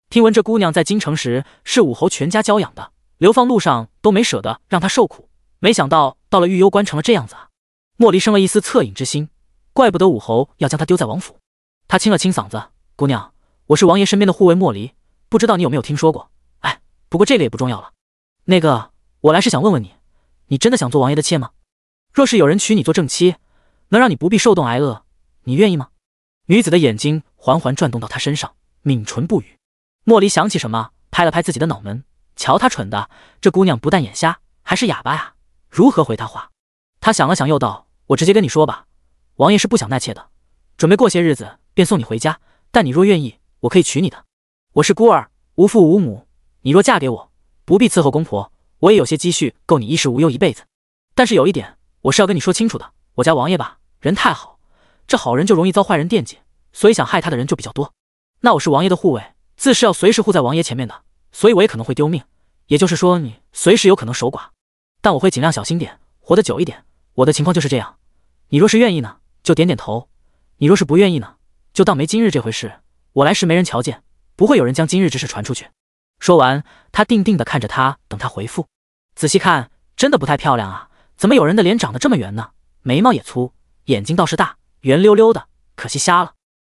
听闻这姑娘在京城时是武侯全家教养的，流放路上都没舍得让她受苦，没想到到了玉攸关成了这样子啊！莫离生了一丝恻隐之心，怪不得武侯要将她丢在王府。他清了清嗓子：“姑娘，我是王爷身边的护卫莫离，不知道你有没有听说过？哎，不过这个也不重要了。那个，我来是想问问你，你真的想做王爷的妾吗？若是有人娶你做正妻，能让你不必受冻挨饿，你愿意吗？”女子的眼睛缓缓转动到他身上，抿唇不语。莫离想起什么，拍了拍自己的脑门，瞧他蠢的，这姑娘不但眼瞎，还是哑巴呀，如何回他话？他想了想，又道：“我直接跟你说吧，王爷是不想纳妾的，准备过些日子便送你回家，但你若愿意，我可以娶你的。我是孤儿，无父无母，你若嫁给我，不必伺候公婆，我也有些积蓄，够你衣食无忧一辈子。但是有一点，我是要跟你说清楚的，我家王爷吧，人太好，这好人就容易遭坏人惦记，所以想害他的人就比较多。那我是王爷的护卫，自是要随时护在王爷前面的，所以我也可能会丢命，也就是说你随时有可能守寡，但我会尽量小心点，活得久一点。我的情况就是这样，你若是愿意呢，就点点头；你若是不愿意呢，就当没今日这回事。我来时没人瞧见，不会有人将今日之事传出去。”说完，他定定地看着他，等他回复。仔细看，真的不太漂亮啊，怎么有人的脸长得这么圆呢？眉毛也粗，眼睛倒是大，圆溜溜的，可惜瞎了。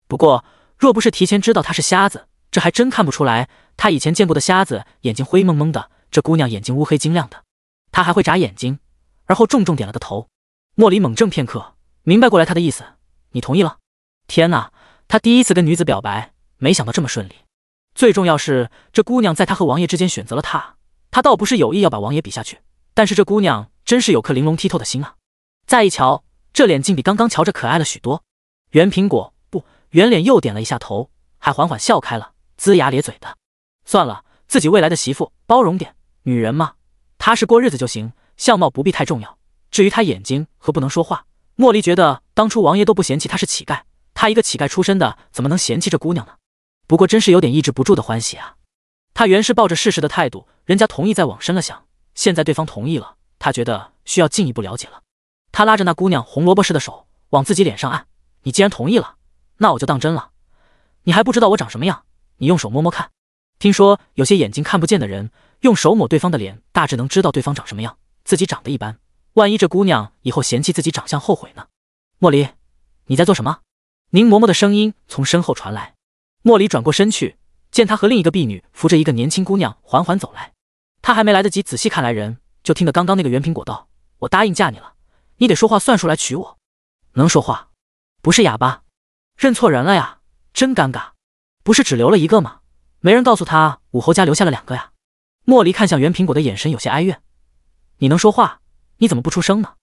不过若不是提前知道他是瞎子，这还真看不出来。他以前见过的瞎子眼睛灰蒙蒙的，这姑娘眼睛乌黑晶亮的，她还会眨眼睛，而后重重点了个头。莫离猛怔片刻，明白过来他的意思，你同意了？天哪，他第一次跟女子表白，没想到这么顺利。最重要是这姑娘在他和王爷之间选择了他，他倒不是有意要把王爷比下去，但是这姑娘真是有颗玲珑剔透的心啊。再一瞧，这脸竟比刚刚瞧着可爱了许多。圆苹果不，圆脸又点了一下头，还缓缓笑开了，龇牙咧嘴的。算了，自己未来的媳妇包容点，女人嘛，踏实过日子就行，相貌不必太重要。至于他眼睛和不能说话，莫离觉得当初王爷都不嫌弃他是乞丐，他一个乞丐出身的怎么能嫌弃这姑娘呢？不过真是有点抑制不住的欢喜啊。他原是抱着试试的态度，人家同意再往深了想，现在对方同意了，他觉得需要进一步了解了。他拉着那姑娘红萝卜似的手往自己脸上按，你既然同意了，那我就当真了。你还不知道我长什么样，你用手摸摸看。听说有些眼睛看不见的人用手抹对方的脸，大致能知道对方长什么样，自己长得一般，万一这姑娘以后嫌弃自己长相后悔呢？莫离，你在做什么？宁嬷嬷的声音从身后传来。莫离转过身去，见他和另一个婢女扶着一个年轻姑娘缓缓走来。他还没来得及仔细看来人，就听得刚刚那个圆苹果道：“我答应嫁你了，你得说话算数来娶我。”能说话，不是哑巴，认错人了呀，真尴尬。不是只留了一个吗？没人告诉他武侯家留下了2个呀。莫离看向圆苹果的眼神有些哀怨。你能说话，你怎么不出声呢？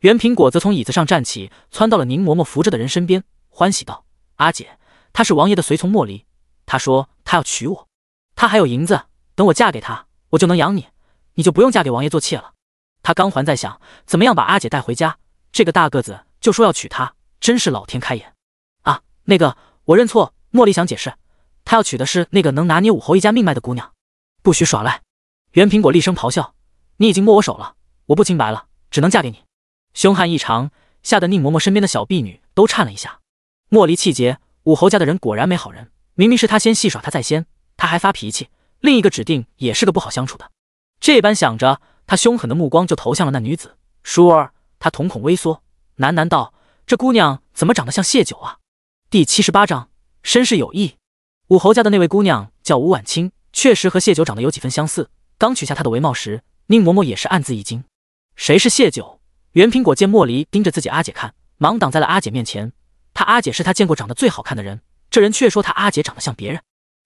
圆苹果则从椅子上站起，窜到了宁嬷嬷扶着的人身边，欢喜道：“阿姐，他是王爷的随从莫离，他说他要娶我，他还有银子，等我嫁给他，我就能养你，你就不用嫁给王爷做妾了。”他刚还在想怎么样把阿姐带回家，这个大个子就说要娶她，真是老天开眼啊！那个，我认错。莫离想解释，他要娶的是那个能拿捏武侯一家命脉的姑娘，不许耍赖！袁苹果厉声咆哮：“你已经摸我手了，我不清白了，只能嫁给你！”凶悍异常，吓得宁嬷嬷身边的小婢女都颤了一下。莫离气结，武侯家的人果然没好人，明明是他先戏耍他在先，他还发脾气，另一个指定也是个不好相处的。这般想着，他凶狠的目光就投向了那女子。倏儿，他瞳孔微缩，喃喃道：“这姑娘怎么长得像谢九啊？”第78章，身世有异。武侯家的那位姑娘叫吴婉清，确实和谢九长得有几分相似。刚取下她的帷帽时，宁嬷嬷也是暗自一惊。谁是谢九？袁苹果见莫离盯着自己阿姐看，忙挡在了阿姐面前。他阿姐是他见过长得最好看的人，这人却说他阿姐长得像别人。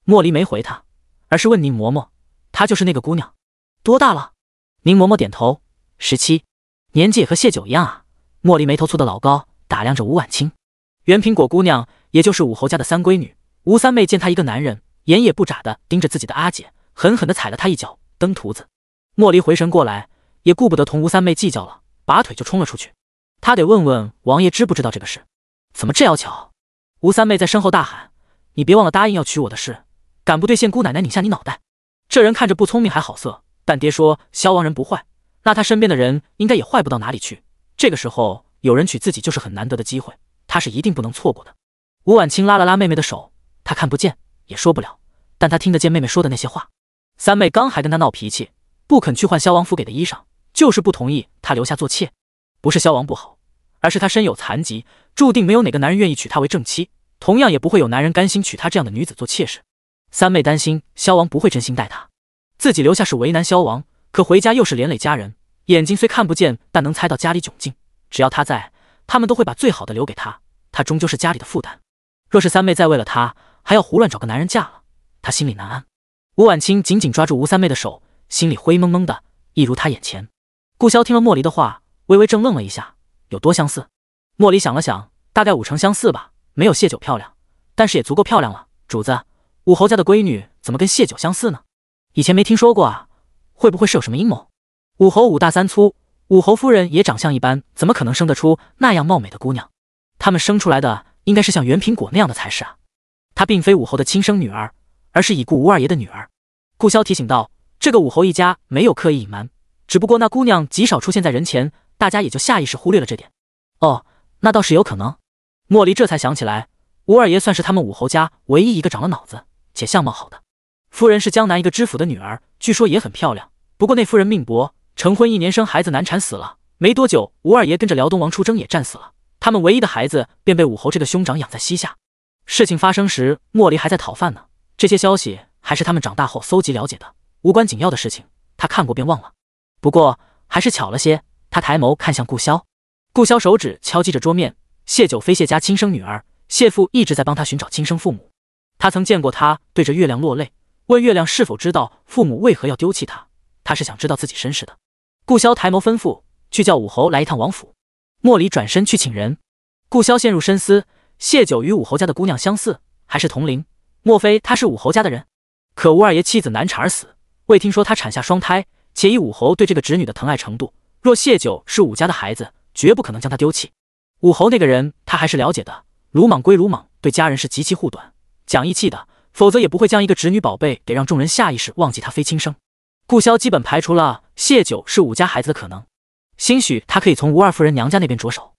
莫离没回他，而是问宁嬷嬷：“她就是那个姑娘，多大了？”宁嬷嬷点头：“17，年纪也和谢九一样啊。”莫离眉头蹙得老高，打量着吴婉清。袁苹果姑娘也就是武侯家的三闺女。吴三妹见她一个男人，眼也不眨的盯着自己的阿姐，狠狠地踩了她一脚，蹬犊子。莫离回神过来，也顾不得同吴三妹计较了，拔腿就冲了出去。他得问问王爷知不知道这个事。怎么这要巧？吴三妹在身后大喊：“你别忘了答应要娶我的事，敢不兑现，姑奶奶拧下你脑袋！”这人看着不聪明还好色，但爹说萧王人不坏，那他身边的人应该也坏不到哪里去。这个时候有人娶自己就是很难得的机会，他是一定不能错过的。吴婉清拉了拉妹妹的手，她看不见也说不了，但她听得见妹妹说的那些话。三妹刚还跟她闹脾气，不肯去换萧王府给的衣裳，就是不同意她留下做妾。不是萧王不好，而是她身有残疾，注定没有哪个男人愿意娶她为正妻，同样也不会有男人甘心娶她这样的女子做妾室。三妹担心萧王不会真心待她，自己留下是为难萧王，可回家又是连累家人，眼睛虽看不见，但能猜到家里窘境。只要她在，他们都会把最好的留给她，她终究是家里的负担。若是三妹再为了她还要胡乱找个男人嫁了，她心里难安。吴婉清紧紧抓住吴三妹的手，心里灰蒙蒙的，一如她眼前。顾潇听了莫离的话，微微怔愣了一下，有多相似？莫离想了想，大概5成相似吧，没有谢九漂亮，但是也足够漂亮了。主子，武侯家的闺女怎么跟谢九相似呢？以前没听说过啊，会不会是有什么阴谋？武侯5大3粗，武侯夫人也长相一般，怎么可能生得出那样貌美的姑娘？他们生出来的应该是像袁苹果那样的才是啊。她并非武侯的亲生女儿，而是已故吴二爷的女儿。顾潇提醒道，这个武侯一家没有刻意隐瞒，只不过那姑娘极少出现在人前，大家也就下意识忽略了这点。哦，那倒是有可能。莫离这才想起来，吴二爷算是他们武侯家唯一一个长了脑子且相貌好的。夫人是江南一个知府的女儿，据说也很漂亮，不过那夫人命薄，成婚1年生孩子难产死了。没多久，吴二爷跟着辽东王出征也战死了，他们唯一的孩子便被武侯这个兄长养在膝下。事情发生时，莫离还在讨饭呢，这些消息还是他们长大后搜集了解的，无关紧要的事情，他看过便忘了。不过还是巧了些，他抬眸看向顾潇，顾潇手指敲击着桌面。谢九非谢家亲生女儿，谢父一直在帮他寻找亲生父母。他曾见过他对着月亮落泪，问月亮是否知道父母为何要丢弃他，他是想知道自己身世的。顾潇抬眸吩咐，去叫武侯来一趟王府。莫离转身去请人。顾潇陷入深思，谢九与武侯家的姑娘相似，还是同龄？莫非他是武侯家的人？可吴二爷妻子难产而死，未听说他产下双胎，且以武侯对这个侄女的疼爱程度，若谢九是武家的孩子，绝不可能将他丢弃。武侯那个人他还是了解的，鲁莽归鲁莽，对家人是极其护短，讲义气的，否则也不会将一个侄女宝贝给让众人下意识忘记他非亲生。顾潇基本排除了谢九是武家孩子的可能，兴许他可以从吴二夫人娘家那边着手。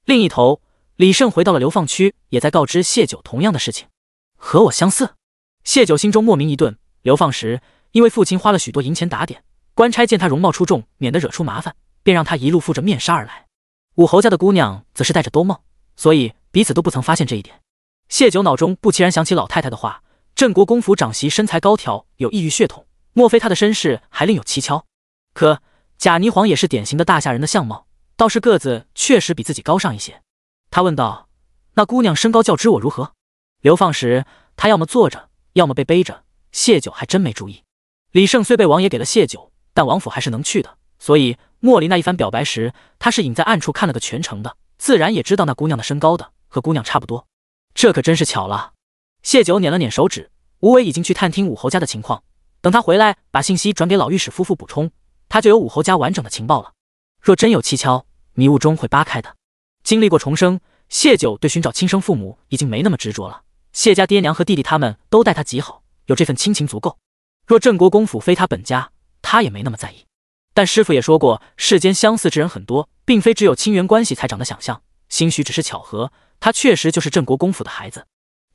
另一头，李胜回到了流放区，也在告知谢九同样的事情。和我相似。谢九心中莫名一顿，流放时因为父亲花了许多银钱打点，官差见他容貌出众，免得惹出麻烦，便让他一路负着面纱而来。武侯家的姑娘则是戴着兜帽，所以彼此都不曾发现这一点。谢九脑中不期然想起老太太的话，镇国公府长媳身材高挑，有异域血统，莫非她的身世还另有蹊跷？可贾霓凰也是典型的大夏人的相貌，倒是个子确实比自己高上一些。他问道：“那姑娘身高较之我如何？”流放时她要么坐着，要么被背着，谢九还真没注意。李胜虽被王爷给了谢九，但王府还是能去的，所以莫离那一番表白时，他是隐在暗处看了个全程的，自然也知道那姑娘的身高的，和姑娘差不多。这可真是巧了。谢九捻了捻手指，吴伟已经去探听武侯家的情况，等他回来把信息转给老御史夫妇补充，他就有武侯家完整的情报了。若真有蹊跷，迷雾中会扒开的。经历过重生，谢九对寻找亲生父母已经没那么执着了，谢家爹娘和弟弟他们都待他极好，有这份亲情足够。若郑国公府非他本家，他也没那么在意。但师傅也说过，世间相似之人很多，并非只有亲缘关系才长得想象，兴许只是巧合，他确实就是郑国公府的孩子。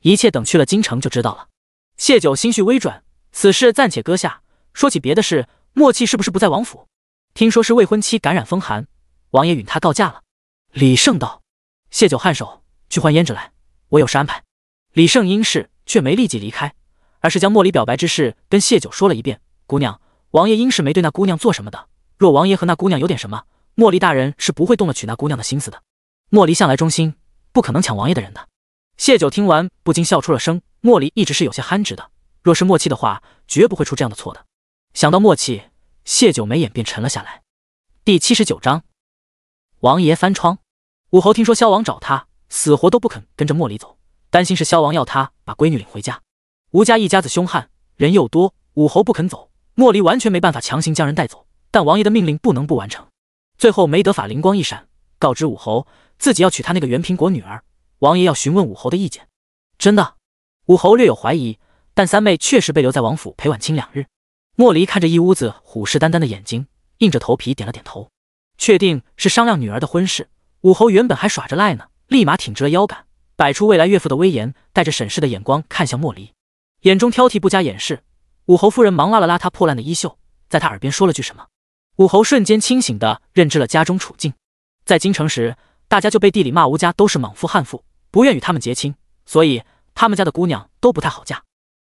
一切等去了京城就知道了。谢九心绪微转，此事暂且搁下，说起别的事，莫契是不是不在王府？听说是未婚妻感染风寒，王爷允他告假了。李胜道。谢九颔首，去唤胭脂来，我有事安排。李胜应是，却没立即离开，而是将莫离表白之事跟谢九说了一遍。姑娘，王爷应是没对那姑娘做什么的，若王爷和那姑娘有点什么，莫离大人是不会动了娶那姑娘的心思的。莫离向来忠心，不可能抢王爷的人的。谢九听完不禁笑出了声，莫离一直是有些憨直的，若是默契的话，绝不会出这样的错的。想到默契，谢九眉眼便沉了下来。第79章，王爷翻窗。武侯听说萧王找他，死活都不肯跟着莫离走，担心是萧王要他把闺女领回家。吴家一家子凶悍，人又多，武侯不肯走，莫离完全没办法强行将人带走，但王爷的命令不能不完成。最后没得法，灵光一闪，告知武侯自己要娶他那个袁苹果女儿，王爷要询问武侯的意见。真的？武侯略有怀疑，但三妹确实被留在王府陪晚清2日。莫离看着一屋子虎视眈眈的眼睛，硬着头皮点了点头，确定是商量女儿的婚事。武侯原本还耍着赖呢，立马挺直了腰杆，摆出未来岳父的威严，带着审视的眼光看向莫离，眼中挑剔不加掩饰。武侯夫人忙拉了拉他破烂的衣袖，在他耳边说了句什么。武侯瞬间清醒地认知了家中处境。在京城时，大家就被地里骂吴家都是莽夫悍妇，不愿与他们结亲，所以他们家的姑娘都不太好嫁。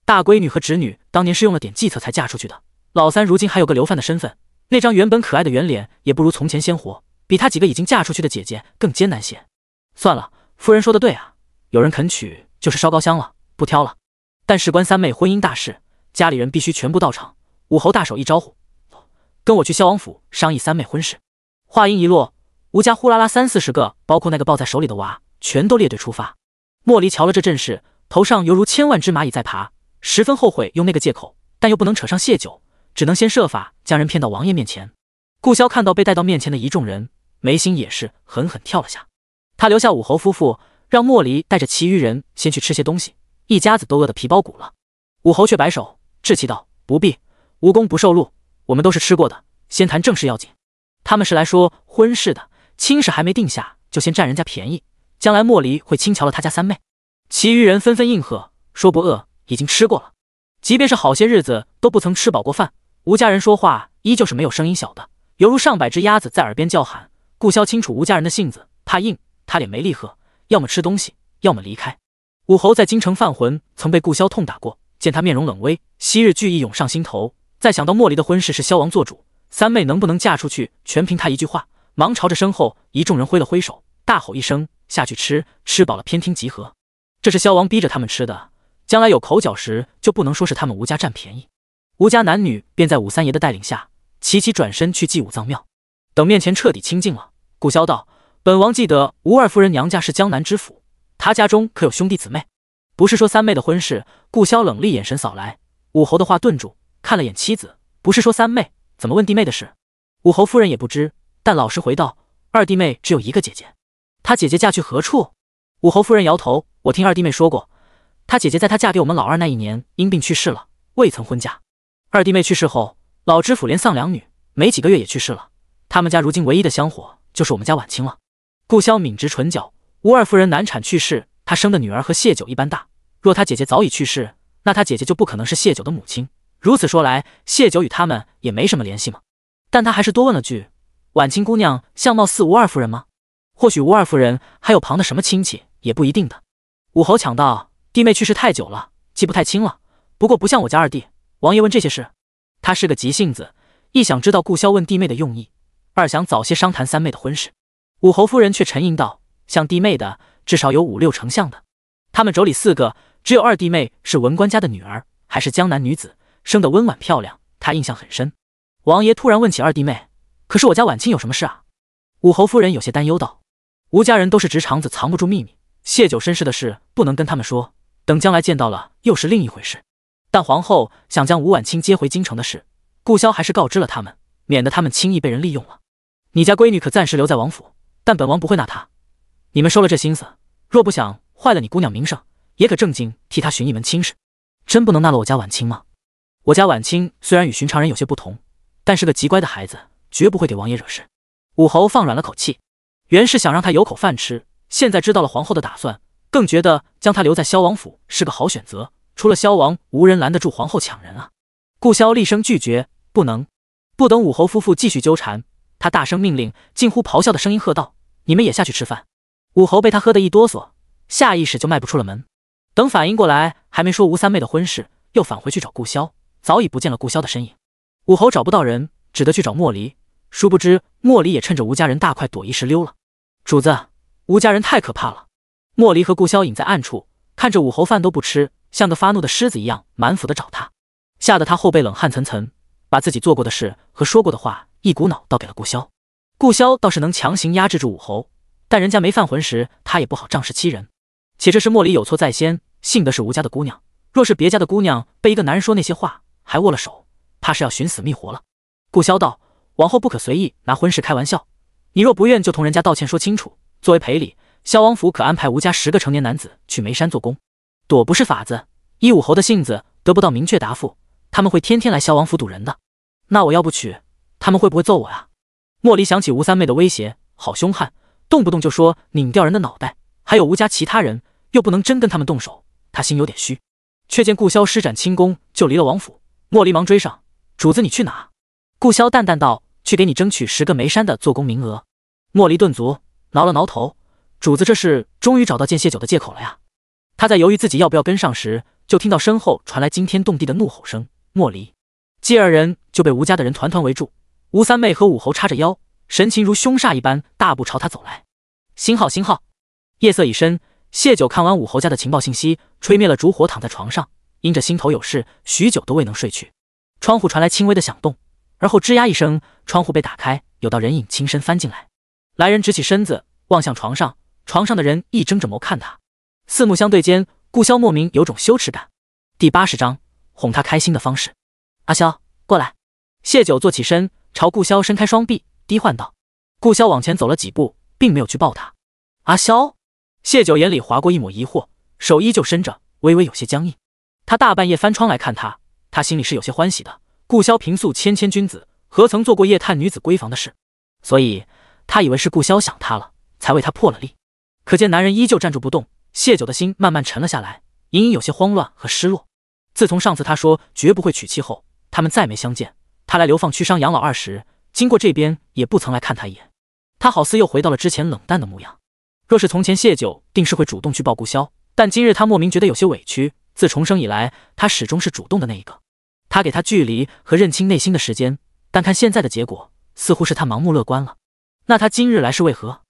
大闺女和侄女当年是用了点计策才嫁出去的，老三如今还有个流犯的身份，那张原本可爱的圆脸也不如从前鲜活，比他几个已经嫁出去的姐姐更艰难些。算了，夫人说的对啊，有人肯娶就是烧高香了，不挑了。但事关三妹婚姻大事，家里人必须全部到场。武侯大手一招呼，跟我去萧王府商议三妹婚事。话音一落，吴家呼啦啦30-40个，包括那个抱在手里的娃，全都列队出发。莫离瞧了这阵势，头上犹如千万只蚂蚁在爬，十分后悔用那个借口，但又不能扯上谢九，只能先设法将人骗到王爷面前。顾萧看到被带到面前的一众人，眉心也是狠狠跳了下。他留下武侯夫妇，让莫离带着其余人先去吃些东西，一家子都饿得皮包骨了。武侯却摆手置气道：不必，无功不受禄，我们都是吃过的，先谈正事要紧。他们是来说婚事的，亲事还没定下，就先占人家便宜，将来莫离会轻瞧了他家三妹。其余人纷纷应和，说不饿，已经吃过了。即便是好些日子都不曾吃饱过饭，吴家人说话依旧是没有声音小的，犹如上百只鸭子在耳边叫喊。顾萧清楚吴家人的性子，怕硬，他脸没力喝，要么吃东西，要么离开。武侯在京城犯浑，曾被顾萧痛打过，见他面容冷微，昔日惧意涌上心头。再想到莫离的婚事是萧王做主，三妹能不能嫁出去，全凭他一句话，忙朝着身后一众人挥了挥手，大吼一声下去吃，吃饱了偏听集合。这是萧王逼着他们吃的，将来有口角时就不能说是他们吴家占便宜。吴家男女便在武三爷的带领下齐齐转身去祭武藏庙。等面前彻底清静了，顾萧道：本王记得吴二夫人娘家是江南知府，他家中可有兄弟姊妹？不是说三妹的婚事？顾萧冷厉眼神扫来，武侯的话顿住，看了眼妻子，不是说三妹，怎么问弟妹的事？武侯夫人也不知，但老实回道：二弟妹只有一个姐姐。她姐姐嫁去何处？武侯夫人摇头，我听二弟妹说过，她姐姐在她嫁给我们老二那一年因病去世了，未曾婚嫁。二弟妹去世后，老知府连丧两女，没几个月也去世了。他们家如今唯一的香火就是我们家晚清了。顾萧抿直唇角，吴二夫人难产去世，她生的女儿和谢九一般大，若她姐姐早已去世，那她姐姐就不可能是谢九的母亲。如此说来，谢九与他们也没什么联系嘛。但他还是多问了句：晚清姑娘相貌似吴二夫人吗？或许吴二夫人还有旁的什么亲戚，也不一定的。武侯抢道：弟妹去世太久了，记不太清了，不过不像我家二弟。王爷问这些事，他是个急性子，一想知道顾萧问弟妹的用意，二想早些商谈三妹的婚事。武侯夫人却沉吟道：像弟妹的至少有5-6成像的，他们妯娌4个，只有二弟妹是文官家的女儿，还是江南女子，生得温婉漂亮，他印象很深。王爷突然问起二弟妹，可是我家晚清有什么事啊？武侯夫人有些担忧道：吴家人都是直肠子，藏不住秘密，谢九身世的事不能跟他们说，等将来见到了又是另一回事。但皇后想将吴婉清接回京城的事，顾萧还是告知了他们，免得他们轻易被人利用了。你家闺女可暂时留在王府，但本王不会纳她。你们收了这心思，若不想坏了你姑娘名声，也可正经替他寻一门亲事。真不能纳了我家婉清吗？我家婉清虽然与寻常人有些不同，但是个极乖的孩子，绝不会给王爷惹事。武侯放软了口气，原是想让他有口饭吃，现在知道了皇后的打算，更觉得将他留在萧王府是个好选择。除了萧王，无人拦得住皇后抢人啊！顾萧厉声拒绝：“不能！”不等武侯夫妇继续纠缠，他大声命令，近乎咆哮的声音喝道：“你们也下去吃饭！”武侯被他喝得一哆嗦，下意识就迈不出了门。等反应过来，还没说吴三妹的婚事，又返回去找顾萧，早已不见了顾萧的身影。武侯找不到人，只得去找莫离，殊不知莫离也趁着吴家人大快朵颐时溜了。主子，吴家人太可怕了！莫离和顾萧隐在暗处，看着武侯饭都不吃，像个发怒的狮子一样满府的找他，吓得他后背冷汗涔涔，把自己做过的事和说过的话一股脑倒给了顾萧。顾萧倒是能强行压制住武侯，但人家没犯浑时，他也不好仗势欺人。且这是莫离有错在先，幸得是吴家的姑娘，若是别家的姑娘被一个男人说那些话，还握了手，怕是要寻死觅活了。顾萧道：“往后不可随意拿婚事开玩笑，你若不愿，就同人家道歉说清楚。作为赔礼，萧王府可安排吴家10个成年男子去眉山做工。躲不是法子，依武侯的性子，得不到明确答复，他们会天天来萧王府堵人的。那我要不娶，他们会不会揍我呀？”莫离想起吴三妹的威胁，好凶悍，动不动就说拧掉人的脑袋，还有吴家其他人，又不能真跟他们动手，他心有点虚。却见顾萧施展轻功就离了王府，莫离忙追上：“主子你去哪？”顾萧淡淡道：“去给你争取10个眉山的做工名额。”莫离顿足，挠了挠头：“主子这是终于找到见谢酒的借口了呀。”他在犹豫自己要不要跟上时，就听到身后传来惊天动地的怒吼声：“莫离！”继二人就被吴家的人团团围住，吴三妹和武侯叉着腰，神情如凶煞一般，大步朝他走来。星号星号！夜色已深，谢九看完武侯家的情报信息，吹灭了烛火，躺在床上，因着心头有事，许久都未能睡去。窗户传来轻微的响动，而后吱呀一声，窗户被打开，有道人影轻身翻进来。来人直起身子，望向床上，床上的人亦睁着眸看他，四目相对间，顾萧莫名有种羞耻感。第80章哄他开心的方式。阿萧，过来。谢九坐起身，朝顾萧伸开双臂，低唤道。顾萧往前走了几步，并没有去抱他。阿萧。谢九眼里划过一抹疑惑，手依旧伸着，微微有些僵硬。他大半夜翻窗来看他，他心里是有些欢喜的。顾萧平素谦谦君子，何曾做过夜探女子闺房的事？所以他以为是顾萧想他了，才为他破了例。可见男人依旧站住不动，谢九的心慢慢沉了下来，隐隐有些慌乱和失落。自从上次他说绝不会娶妻后，他们再没相见。他来流放曲商养老2时，经过这边也不曾来看他一眼。他好似又回到了之前冷淡的模样。若是从前谢九定是会主动去抱顾萧，但今日他莫名觉得有些委屈。自重生以来，他始终是主动的那一个。他给他距离和认清内心的时间，但看现在的结果，似乎是他盲目乐观了。那他今日来是为何？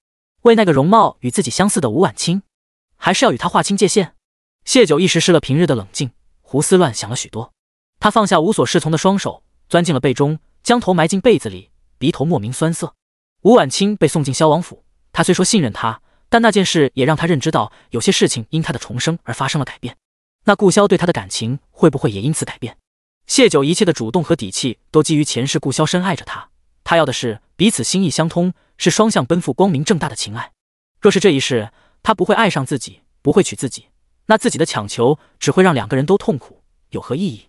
为那个容貌与自己相似的吴婉清，还是要与他划清界限？谢九一时失了平日的冷静，胡思乱想了许多。他放下无所适从的双手，钻进了被中，将头埋进被子里，鼻头莫名酸涩。吴婉清被送进萧王府，他虽说信任他，但那件事也让他认知到，有些事情因他的重生而发生了改变。那顾萧对他的感情会不会也因此改变？谢九一切的主动和底气都基于前世顾萧深爱着他，他要的是彼此心意相通，是双向奔赴光明正大的情爱。若是这一世他不会爱上自己，不会娶自己，那自己的强求只会让2个人都痛苦，有何意义？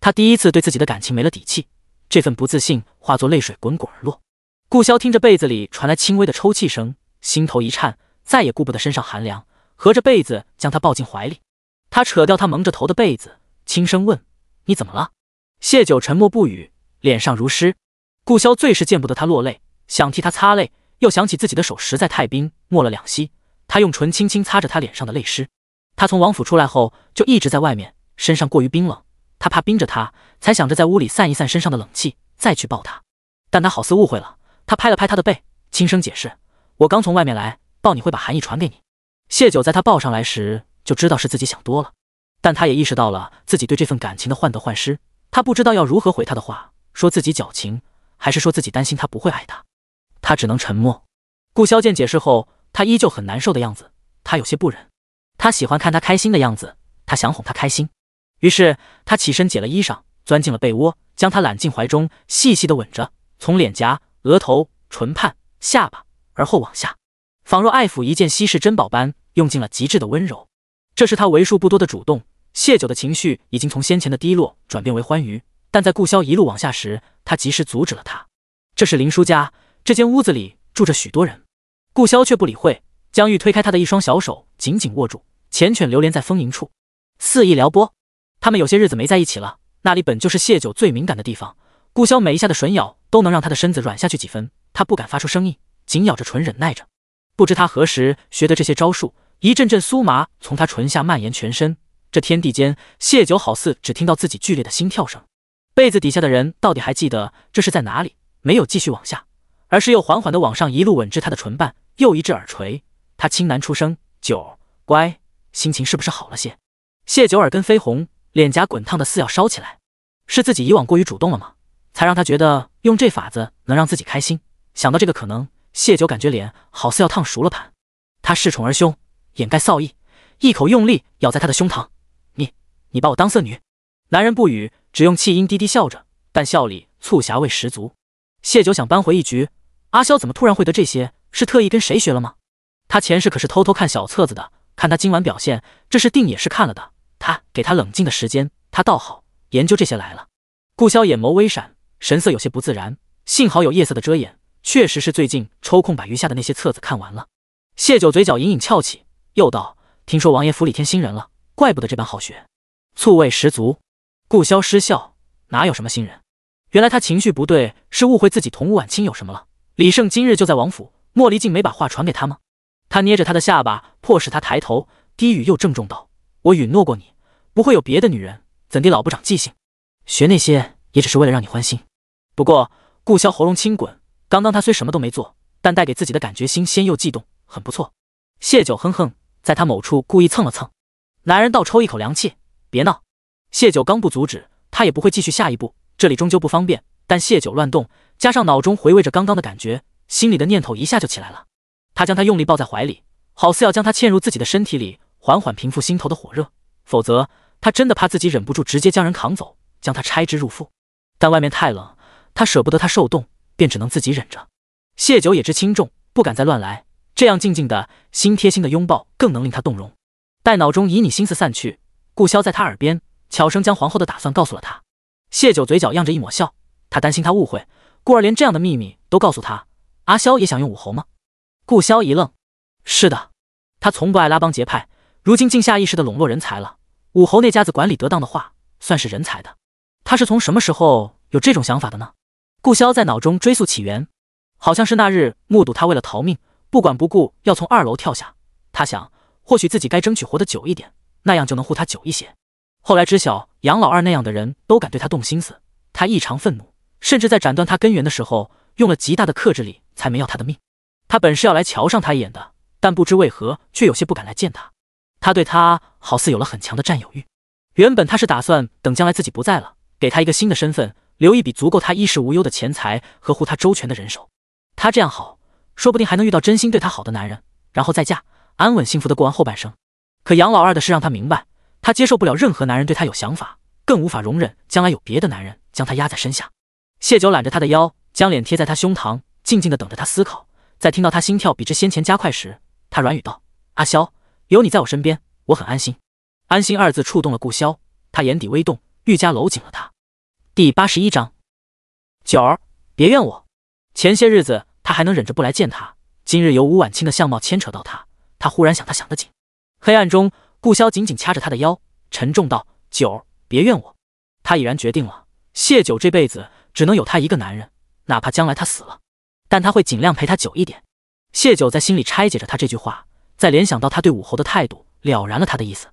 他第一次对自己的感情没了底气，这份不自信化作泪水滚滚而落。顾萧听着被子里传来轻微的抽泣声，心头一颤，再也顾不得身上寒凉，合着被子将他抱进怀里。他扯掉他蒙着头的被子，轻声问：“你怎么了？”谢九沉默不语，脸上如湿。顾萧最是见不得他落泪，想替他擦泪，又想起自己的手实在太冰，默了2息。他用唇轻轻擦着他脸上的泪湿。他从王府出来后就一直在外面，身上过于冰冷，他怕冰着他，才想着在屋里散一散身上的冷气，再去抱他。但他好似误会了，他拍了拍他的背，轻声解释：“我刚从外面来，抱你会把寒意传给你。”谢九在他抱上来时就知道是自己想多了，但他也意识到了自己对这份感情的患得患失。他不知道要如何回他的话，说自己矫情，还是说自己担心他不会爱他。他只能沉默。顾萧见解释后，他依旧很难受的样子，他有些不忍。他喜欢看他开心的样子，他想哄他开心。于是他起身解了衣裳，钻进了被窝，将他揽进怀中，细细的吻着，从脸颊、额头、唇畔、下巴，而后往下，仿若爱抚一件稀世珍宝般，用尽了极致的温柔。这是他为数不多的主动。谢九的情绪已经从先前的低落转变为欢愉，但在顾潇一路往下时，他及时阻止了他。这是林叔家，这间屋子里住着许多人。顾潇却不理会，江玉推开他的一双小手，紧紧握住，缱绻流连在丰盈处，肆意撩拨。他们有些日子没在一起了，那里本就是谢九最敏感的地方。顾潇每一下的吮咬都能让他的身子软下去几分，他不敢发出声音，紧咬着唇忍耐着。不知他何时学得这些招数，一阵阵酥麻从他唇下蔓延全身。这天地间，谢九好似只听到自己剧烈的心跳声。被子底下的人到底还记得这是在哪里？没有继续往下，而是又缓缓地往上，一路吻至他的唇瓣，又一至耳垂。他轻喃出声：“九乖，心情是不是好了些？”谢九耳根绯红，脸颊滚烫的似要烧起来。是自己以往过于主动了吗？才让他觉得用这法子能让自己开心。想到这个可能，谢九感觉脸好似要烫熟了盘。他恃宠而凶，掩盖臊意，一口用力咬在他的胸膛。你把我当色女？男人不语，只用气音低低笑着，但笑里促狭味十足。谢九想扳回一局，阿萧怎么突然会得这些？是特意跟谁学了吗？他前世可是偷偷看小册子的，看他今晚表现，这是定也是看了的。他给他冷静的时间，他倒好，研究这些来了。顾潇眼眸微闪，神色有些不自然，幸好有夜色的遮掩，确实是最近抽空把余下的那些册子看完了。谢九嘴角隐隐翘起，又道：“听说王爷府里添新人了，怪不得这般好学。”醋味十足。顾潇失笑，哪有什么新人？原来他情绪不对，是误会自己同吴婉清有什么了。李胜今日就在王府，莫离竟没把话传给他吗？他捏着他的下巴，迫使他抬头，低语又郑重道：“我允诺过你，不会有别的女人，怎地老不长记性？学那些也只是为了让你欢心。”不过顾潇喉咙轻滚，刚刚他虽什么都没做，但带给自己的感觉新鲜又悸动，很不错。谢九哼哼，在他某处故意蹭了蹭。男人倒抽一口凉气，别闹。谢九刚不阻止，他也不会继续下一步，这里终究不方便。但谢九乱动，加上脑中回味着刚刚的感觉，心里的念头一下就起来了。他将他用力抱在怀里，好似要将他嵌入自己的身体里，缓缓平复心头的火热。否则他真的怕自己忍不住直接将人扛走，将他拆之入腹。但外面太冷，他舍不得他受冻，便只能自己忍着。谢九也知轻重，不敢再乱来，这样静静的心贴心的拥抱更能令他动容。待脑中旖旎心思散去，顾潇在他耳边悄声将皇后的打算告诉了他。谢九嘴角漾着一抹笑，他担心他误会，故而连这样的秘密都告诉他。阿萧也想用武侯吗？顾潇一愣，是的，他从不爱拉帮结派，如今竟下意识的笼络人才了。武侯那家子管理得当的话，算是人才的。他是从什么时候有这种想法的呢？顾潇在脑中追溯起源，好像是那日目睹他为了逃命，不管不顾要从2楼跳下。他想，或许自己该争取活得久一点，那样就能护他久一些。后来知晓杨老二那样的人都敢对他动心思，他异常愤怒，甚至在斩断他根源的时候，用了极大的克制力，才没要他的命。他本是要来瞧上他一眼的，但不知为何却有些不敢来见他。他对他好似有了很强的占有欲。原本他是打算等将来自己不在了，给他一个新的身份，留一笔足够他衣食无忧的钱财和护他周全的人手。他这样好，说不定还能遇到真心对他好的男人，然后再嫁，安稳幸福的过完后半生。可杨老二的事让他明白，他接受不了任何男人对他有想法，更无法容忍将来有别的男人将他压在身下。谢九揽着他的腰，将脸贴在他胸膛，静静地等着他思考。在听到他心跳比之先前加快时，他软语道：“阿萧，有你在我身边，我很安心。”安心二字触动了顾潇，他眼底微动，愈加搂紧了他。第81章，九儿，别怨我。前些日子他还能忍着不来见他，今日由吴婉清的相貌牵扯到他，他忽然想他想得紧。黑暗中，顾潇紧紧掐着他的腰，沉重道：“九儿，别怨我。”他已然决定了，谢九这辈子只能有他一个男人，哪怕将来他死了，但他会尽量陪他久一点。谢九在心里拆解着他这句话，再联想到他对武侯的态度，了然了他的意思，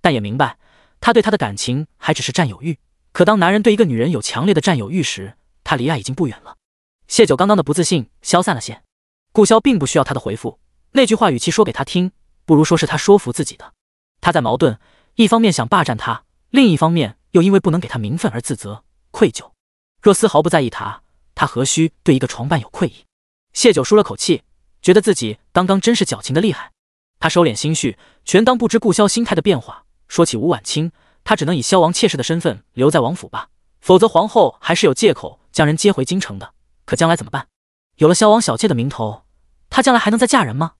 但也明白他对他的感情还只是占有欲。可当男人对一个女人有强烈的占有欲时，他离爱已经不远了。谢九刚刚的不自信消散了些，顾潇并不需要他的回复，那句话与其说给他听，不如说是他说服自己的。他在矛盾，一方面想霸占他，另一方面又因为不能给他名分而自责愧疚。若丝毫不在意他，他何须对一个床伴有愧意？谢九舒了口气，觉得自己刚刚真是矫情的厉害。他收敛心绪，全当不知顾潇心态的变化。说起吴婉清，他只能以萧王妾室的身份留在王府吧，否则皇后还是有借口将人接回京城的。可将来怎么办？有了萧王小妾的名头，他将来还能再嫁人吗？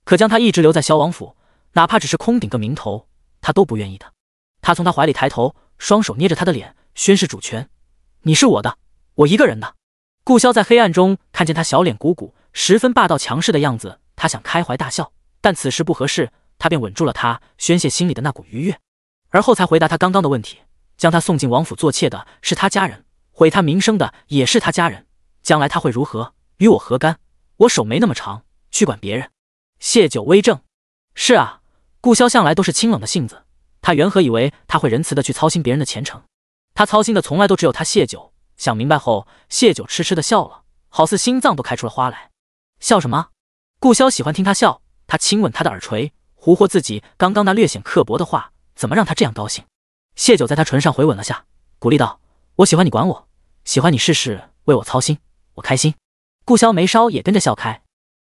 可将他一直留在萧王府，哪怕只是空顶个名头，他都不愿意的。他从他怀里抬头，双手捏着他的脸，宣示主权：“你是我的，我一个人的。”顾潇在黑暗中看见他小脸鼓鼓，十分霸道强势的样子，他想开怀大笑，但此时不合适，他便稳住了他，宣泄心里的那股愉悦，而后才回答他刚刚的问题：将他送进王府做妾的是他家人，毁他名声的也是他家人，将来他会如何，与我何干？我手没那么长，去管别人。谢九微怔：“是啊，顾潇向来都是清冷的性子，他缘何以为他会仁慈的去操心别人的前程？他操心的从来都只有他谢九。”想明白后，谢九痴痴的笑了，好似心脏都开出了花来。笑什么？顾潇喜欢听他笑，他亲吻他的耳垂，胡活自己刚刚那略显刻薄的话，怎么让他这样高兴？谢九在他唇上回吻了下，鼓励道：“我喜欢你管我，喜欢你事事为我操心，我开心。”顾潇眉梢也跟着笑开。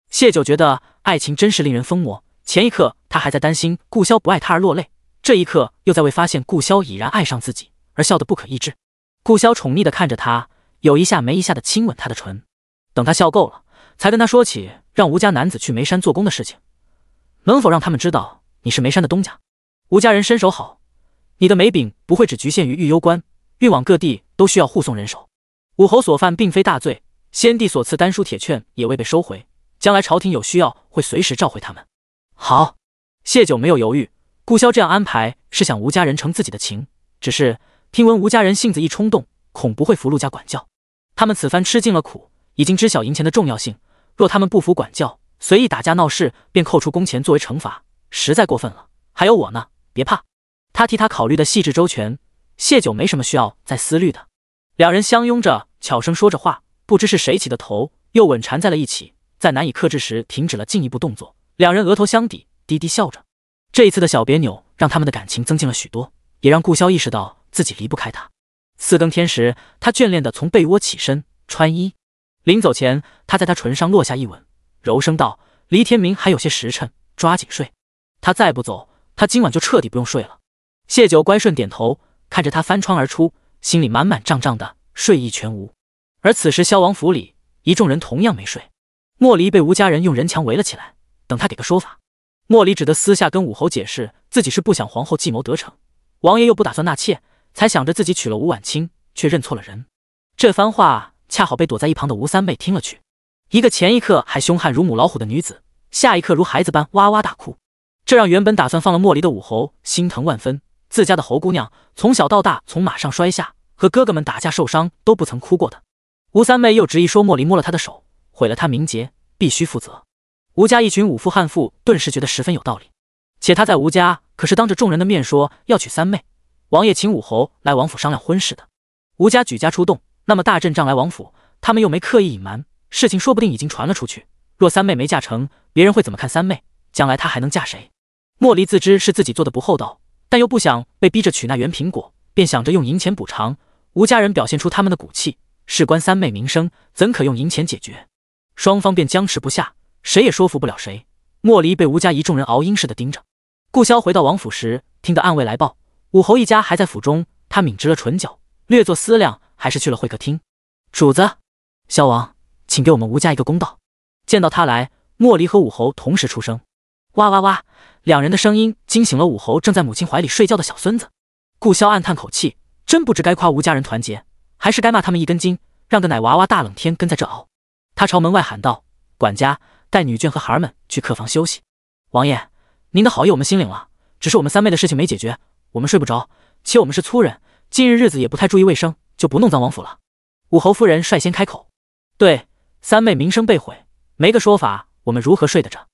谢九觉得爱情真是令人疯魔，前一刻他还在担心顾潇不爱他而落泪，这一刻又在为发现顾潇已然爱上自己而笑得不可抑制。顾潇宠溺地看着他，有一下没一下地亲吻他的唇。等他笑够了，才跟他说起让吴家男子去眉山做工的事情。能否让他们知道你是眉山的东家？吴家人身手好，你的眉柄不会只局限于玉攸关，运往各地都需要护送人手。武侯所犯并非大罪，先帝所赐丹书铁券也未被收回，将来朝廷有需要会随时召回他们。好，谢九没有犹豫，顾潇这样安排是想吴家人承自己的情，只是听闻吴家人性子一冲动，恐不会服陆家管教。他们此番吃尽了苦，已经知晓银钱的重要性，若他们不服管教，随意打架闹事，便扣除工钱作为惩罚，实在过分了。还有我呢，别怕。他替他考虑的细致周全，谢九没什么需要再思虑的。两人相拥着，悄声说着话，不知是谁起的头，又吻缠在了一起，在难以克制时停止了进一步动作。两人额头相抵，低低笑着。这一次的小别扭，让他们的感情增进了许多，也让顾潇意识到自己离不开他。4更天时，他眷恋地从被窝起身穿衣，临走前，他在他唇上落下一吻，柔声道：“离天明还有些时辰，抓紧睡。他再不走，他今晚就彻底不用睡了。”谢九乖顺点头，看着他翻窗而出，心里满满胀胀的，睡意全无。而此时萧王府里，一众人同样没睡。莫离被吴家人用人墙围了起来，等他给个说法。莫离只得私下跟武侯解释，自己是不想皇后计谋得逞，王爷又不打算纳妾，才想着自己娶了吴婉清，却认错了人。这番话恰好被躲在一旁的吴三妹听了去，一个前一刻还凶悍如母老虎的女子，下一刻如孩子般哇哇大哭，这让原本打算放了莫离的武侯心疼万分。自家的侯姑娘从小到大从马上摔下，和哥哥们打架受伤都不曾哭过的。吴三妹又执意说莫离摸了她的手，毁了她名节，必须负责。吴家一群武夫悍妇顿时觉得十分有道理，且他在吴家可是当着众人的面说要娶三妹，王爷请武侯来王府商量婚事的。吴家举家出动，那么大阵仗来王府，他们又没刻意隐瞒，事情说不定已经传了出去。若三妹没嫁成，别人会怎么看三妹？将来她还能嫁谁？莫离自知是自己做的不厚道，但又不想被逼着娶那圆苹果，便想着用银钱补偿。吴家人表现出他们的骨气，事关三妹名声，怎可用银钱解决？双方便僵持不下，谁也说服不了谁。莫离被吴家一众人熬鹰似的盯着。顾潇回到王府时，听得暗卫来报，武侯一家还在府中。他抿直了唇角，略作思量，还是去了会客厅。主子，萧王，请给我们吴家一个公道。见到他来，莫离和武侯同时出声。哇哇哇！两人的声音惊醒了武侯正在母亲怀里睡觉的小孙子。顾潇暗叹口气，真不知该夸吴家人团结，还是该骂他们一根筋，让个奶娃娃大冷天跟在这熬。他朝门外喊道：“管家，带女眷和孩儿们去客房休息。”王爷，您的好意我们心领了，只是我们三妹的事情没解决，我们睡不着，且我们是粗人，近日子也不太注意卫生，就不弄脏王府了。武侯夫人率先开口：“对，三妹名声被毁，没个说法，我们如何睡得着？”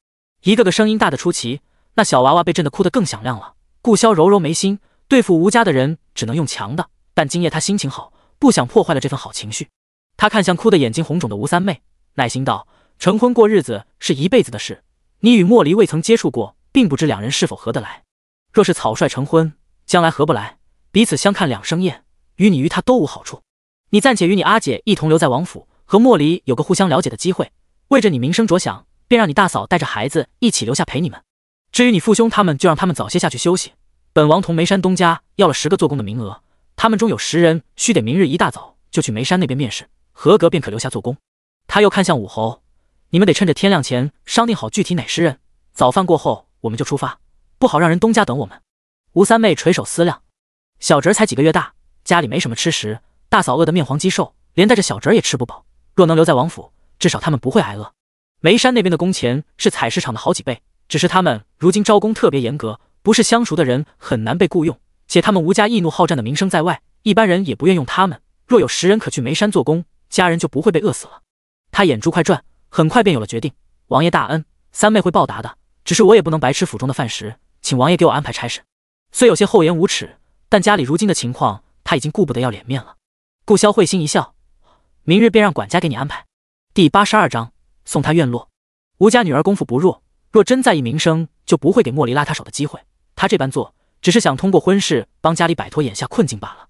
一个个声音大得出奇，那小娃娃被震得哭得更响亮了。顾潇揉揉眉心，对付吴家的人只能用强的，但今夜他心情好，不想破坏了这份好情绪。他看向哭得眼睛红肿的吴三妹，耐心道：“成婚过日子是一辈子的事，你与莫离未曾接触过，并不知两人是否合得来。若是草率成婚，将来合不来，彼此相看两生厌，于你于他都无好处。你暂且与你阿姐一同留在王府，和莫离有个互相了解的机会，为着你名声着想，便让你大嫂带着孩子一起留下陪你们。至于你父兄他们，就让他们早些下去休息。本王同眉山东家要了10个做工的名额，他们中有10人须得明日一大早就去眉山那边面试，合格便可留下做工。”他又看向武侯：“你们得趁着天亮前商定好具体哪10人，早饭过后我们就出发，不好让人东家等我们。”吴三妹垂手思量，小侄儿才几个月大，家里没什么吃食，大嫂饿得面黄肌瘦，连带着小侄儿也吃不饱。若能留在王府，至少他们不会挨饿。眉山那边的工钱是采石场的好几倍，只是他们如今招工特别严格，不是相熟的人很难被雇佣，且他们吴家易怒好战的名声在外，一般人也不愿用他们。若有10人可去眉山做工，家人就不会被饿死了。他眼珠快转，很快便有了决定。王爷大恩，三妹会报答的，只是我也不能白吃府中的饭食，请王爷给我安排差事。虽有些厚颜无耻，但家里如今的情况，他已经顾不得要脸面了。顾萧会心一笑，明日便让管家给你安排。第82章送他院落。吴家女儿功夫不弱，若真在意名声，就不会给莫离拉他手的机会。他这般做，只是想通过婚事帮家里摆脱眼下困境罢了。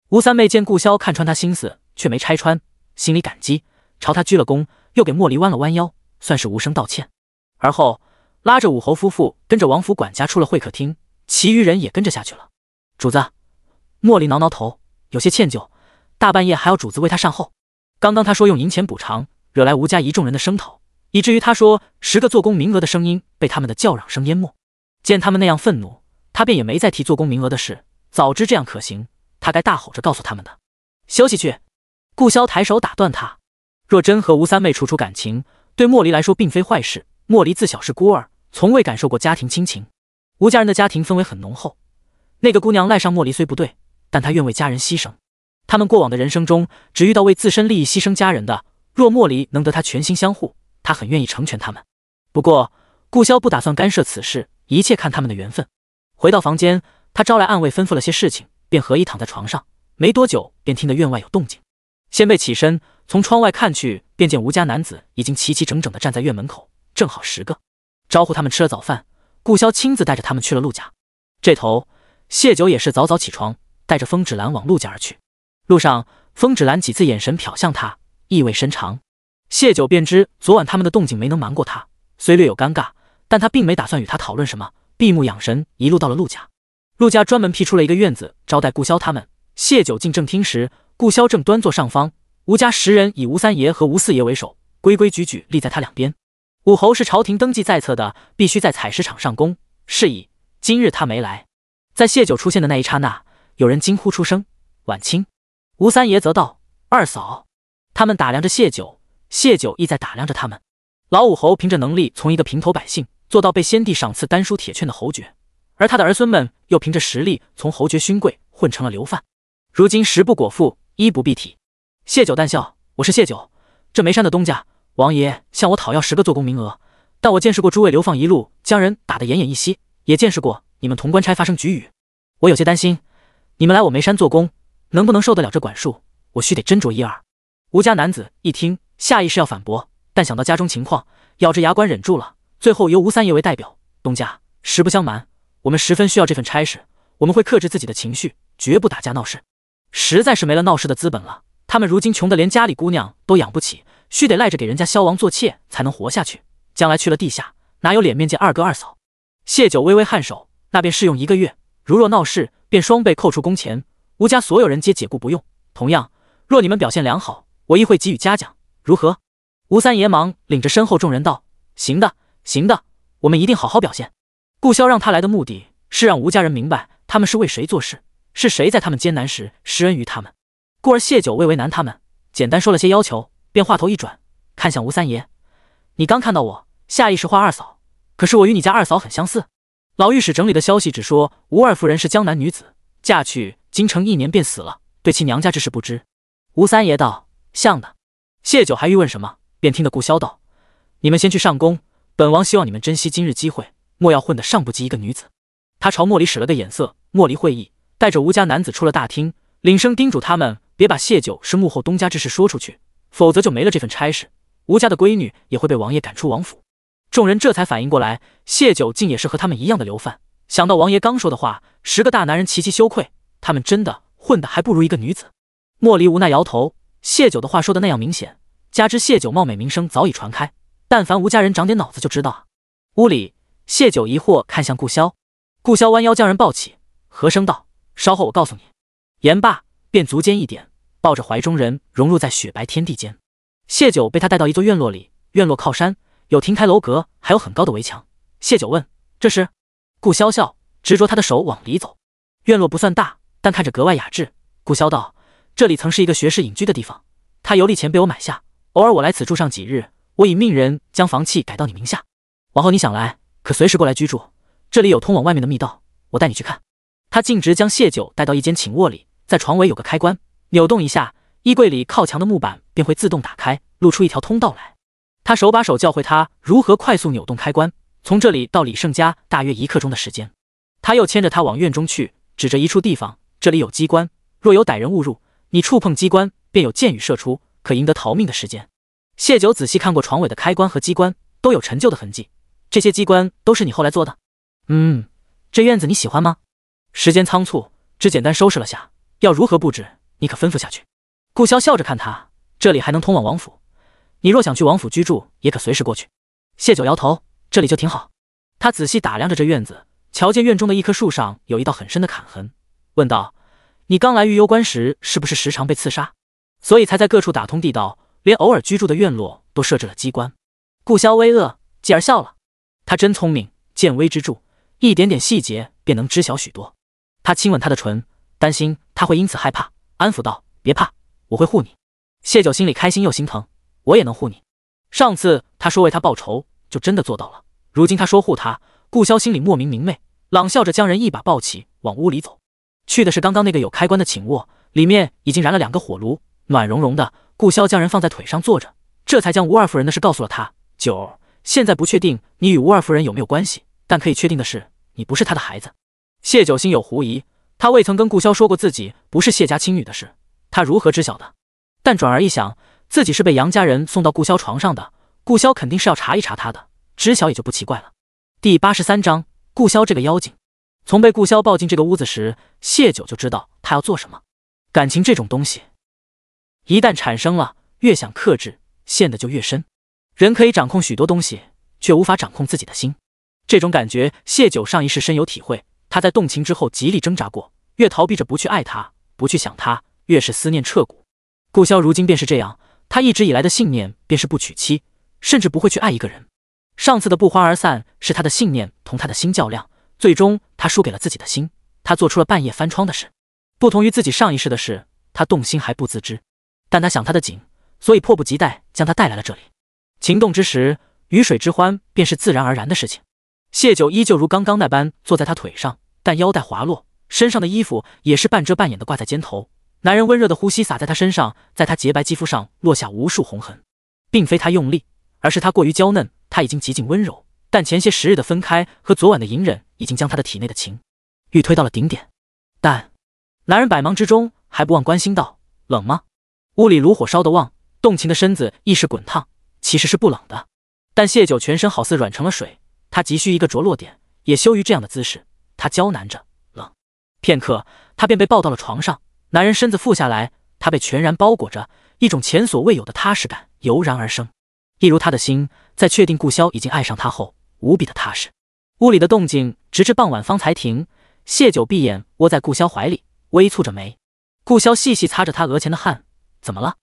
吴三妹见顾萧看穿他心思，却没拆穿，心里感激，朝他鞠了躬，又给莫离弯了弯腰，算是无声道歉。而后拉着武侯夫妇跟着王府管家出了会客厅，其余人也跟着下去了。主子，莫离挠挠头，有些歉疚，大半夜还要主子为他善后。刚刚他说用银钱补偿，惹来吴家一众人的声讨，以至于他说10个做工名额的声音被他们的叫嚷声淹没。见他们那样愤怒，他便也没再提做工名额的事，早知这样可行，他该大吼着告诉他们的。休息去！顾萧抬手打断他，若真和吴三妹处处感情，对莫离来说并非坏事。莫离自小是孤儿，从未感受过家庭亲情。吴家人的家庭氛围很浓厚，那个姑娘赖上莫离虽不对，但她愿为家人牺牲。他们过往的人生中，只遇到为自身利益牺牲家人的，若莫离能得他全心相护，他很愿意成全他们。不过顾萧不打算干涉此事，一切看他们的缘分。回到房间，他招来暗卫吩咐了些事情，便合衣躺在床上。没多久便听得院外有动静，先辈起身从窗外看去，便见吴家男子已经齐齐整整地站在院门口，正好10个。招呼他们吃了早饭，顾萧亲自带着他们去了陆家。这头谢九也是早早起床，带着风芷兰往陆家而去。路上风芷兰几次眼神瞟向他，意味深长。谢九便知昨晚他们的动静没能瞒过他，虽略有尴尬，但他并没打算与他讨论什么，闭目养神，一路到了陆家。陆家专门辟出了一个院子招待顾萧他们。谢九进正厅时，顾萧正端坐上方，吴家10人以吴三爷和吴四爷为首，规规矩矩立在他两边。武侯是朝廷登记在册的，必须在采石场上工，是以今日他没来。在谢九出现的那一刹那，有人惊呼出声：“婉清！”吴三爷则道：“二嫂。”他们打量着谢九，谢九亦在打量着他们。老武侯凭着能力从一个平头百姓做到被先帝赏赐丹书铁券的侯爵，而他的儿孙们又凭着实力从侯爵勋贵混成了流犯，如今食不果腹，衣不蔽体。谢九淡笑：“我是谢九，这眉山的东家，王爷向我讨要10个做工名额，但我见识过诸位流放一路，将人打得奄奄一息，也见识过你们潼关差发生龃龉，我有些担心，你们来我眉山做工，能不能受得了这管束？我须得斟酌一二。”吴家男子一听，下意识要反驳，但想到家中情况，咬着牙关忍住了。最后由吴三爷为代表：“东家，实不相瞒，我们十分需要这份差事，我们会克制自己的情绪，绝不打架闹事。实在是没了闹事的资本了。他们如今穷得连家里姑娘都养不起，须得赖着给人家萧王做妾才能活下去。将来去了地下，哪有脸面见二哥二嫂？”谢九微微颔首：“那便试用1个月，如若闹事，便双倍扣除工钱。吴家所有人皆解雇不用。同样，若你们表现良好，我亦会给予嘉奖，如何？”吴三爷忙领着身后众人道：“行的，行的，我们一定好好表现。”顾萧让他来的目的是让吴家人明白他们是为谁做事，是谁在他们艰难时施恩于他们。故而谢九未为难他们，简单说了些要求，便话头一转，看向吴三爷：“你刚看到我，下意识画二嫂，可是我与你家二嫂很相似。老御史整理的消息只说吴二夫人是江南女子，嫁去京城1年便死了，对其娘家之事不知。”吴三爷道：“像的。”谢九还欲问什么，便听得顾萧道：“你们先去上宫，本王希望你们珍惜今日机会，莫要混得上不及一个女子。”他朝莫离使了个眼色，莫离会意，带着吴家男子出了大厅，领声叮嘱他们别把谢九是幕后东家之事说出去，否则就没了这份差事，吴家的闺女也会被王爷赶出王府。众人这才反应过来，谢九竟也是和他们一样的流犯。想到王爷刚说的话，10个大男人齐齐羞愧，他们真的混得还不如一个女子。莫离无奈摇头，谢九的话说的那样明显，加之谢九貌美名声早已传开，但凡吴家人长点脑子就知道啊。屋里，谢九疑惑看向顾萧，顾萧弯腰将人抱起，和声道：“稍后我告诉你。”言罢，便足尖一点，抱着怀中人融入在雪白天地间。谢九被他带到一座院落里，院落靠山，有亭台楼阁，还有很高的围墙。谢九问：“这是？”顾萧笑：“执着他的手往里走。院落不算大，但看着格外雅致。顾萧道：“这里曾是一个学士隐居的地方，他游历前被我买下，偶尔我来此住上几日。我已命人将房契改到你名下，往后你想来，可随时过来居住。这里有通往外面的密道，我带你去看。”他径直将谢九带到一间寝卧里，在床尾有个开关，扭动一下，衣柜里靠墙的木板便会自动打开，露出一条通道来。他手把手教会他如何快速扭动开关，从这里到李胜家大约1刻钟的时间。他又牵着他往院中去，指着一处地方，这里有机关，若有歹人误入，你触碰机关，便有箭雨射出，可赢得逃命的时间。谢九仔细看过床尾的开关和机关，都有陈旧的痕迹。这些机关都是你后来做的？这院子你喜欢吗？时间仓促，只简单收拾了下，要如何布置，你可吩咐下去。顾萧笑着看他，这里还能通往王府，你若想去王府居住，也可随时过去。谢九摇头，这里就挺好。他仔细打量着这院子，瞧见院中的一棵树上有一道很深的砍痕，问道：“你刚来玉幽关时，是不是时常被刺杀？所以才在各处打通地道，连偶尔居住的院落都设置了机关？”顾萧微愕，继而笑了。他真聪明，见微知著，一点点细节便能知晓许多。他亲吻他的唇，担心他会因此害怕，安抚道：“别怕，我会护你。”谢九心里开心又心疼，我也能护你。上次他说为他报仇，就真的做到了。如今他说护他，顾萧心里莫名明媚，朗笑着将人一把抱起，往屋里走。去的是刚刚那个有开关的寝卧，里面已经燃了2个火炉，暖融融的。顾萧将人放在腿上坐着，这才将吴二夫人的事告诉了他。九儿，现在不确定你与吴二夫人有没有关系，但可以确定的是，你不是他的孩子。谢九心有狐疑，他未曾跟顾萧说过自己不是谢家亲女的事，他如何知晓的？但转而一想，自己是被杨家人送到顾萧床上的，顾萧肯定是要查一查他的，知晓也就不奇怪了。第83章，顾萧这个妖精。从被顾萧抱进这个屋子时，谢九就知道他要做什么。感情这种东西，一旦产生了，越想克制，陷得就越深。人可以掌控许多东西，却无法掌控自己的心。这种感觉，谢九上一世深有体会。他在动情之后极力挣扎过，越逃避着不去爱他，不去想他，越是思念彻骨。顾萧如今便是这样，他一直以来的信念便是不娶妻，甚至不会去爱一个人。上次的不欢而散，是他的信念同他的心较量，最终他输给了自己的心，他做出了半夜翻窗的事。不同于自己上一世的事，他动心还不自知，但他想他的紧，所以迫不及待将他带来了这里。情动之时，鱼水之欢便是自然而然的事情。谢九依旧如刚刚那般坐在他腿上，但腰带滑落，身上的衣服也是半遮半掩的挂在肩头。男人温热的呼吸洒在他身上，在他洁白肌肤上落下无数红痕，并非他用力，而是他过于娇嫩。他已经极尽温柔，但前些时日的分开和昨晚的隐忍已经将他的体内的情欲推到了顶点。但男人百忙之中还不忘关心道：“冷吗？”屋里炉火烧得旺，动情的身子一时滚烫，其实是不冷的。但谢九全身好似软成了水，他急需一个着落点，也羞于这样的姿势，他娇难着冷。片刻，他便被抱到了床上。男人身子俯下来，他被全然包裹着，一种前所未有的踏实感油然而生。一如他的心，在确定顾萧已经爱上他后，无比的踏实。屋里的动静直至傍晚方才停。谢九闭眼窝在顾萧怀里，微蹙着眉。顾萧细细擦着他额前的汗，怎么了？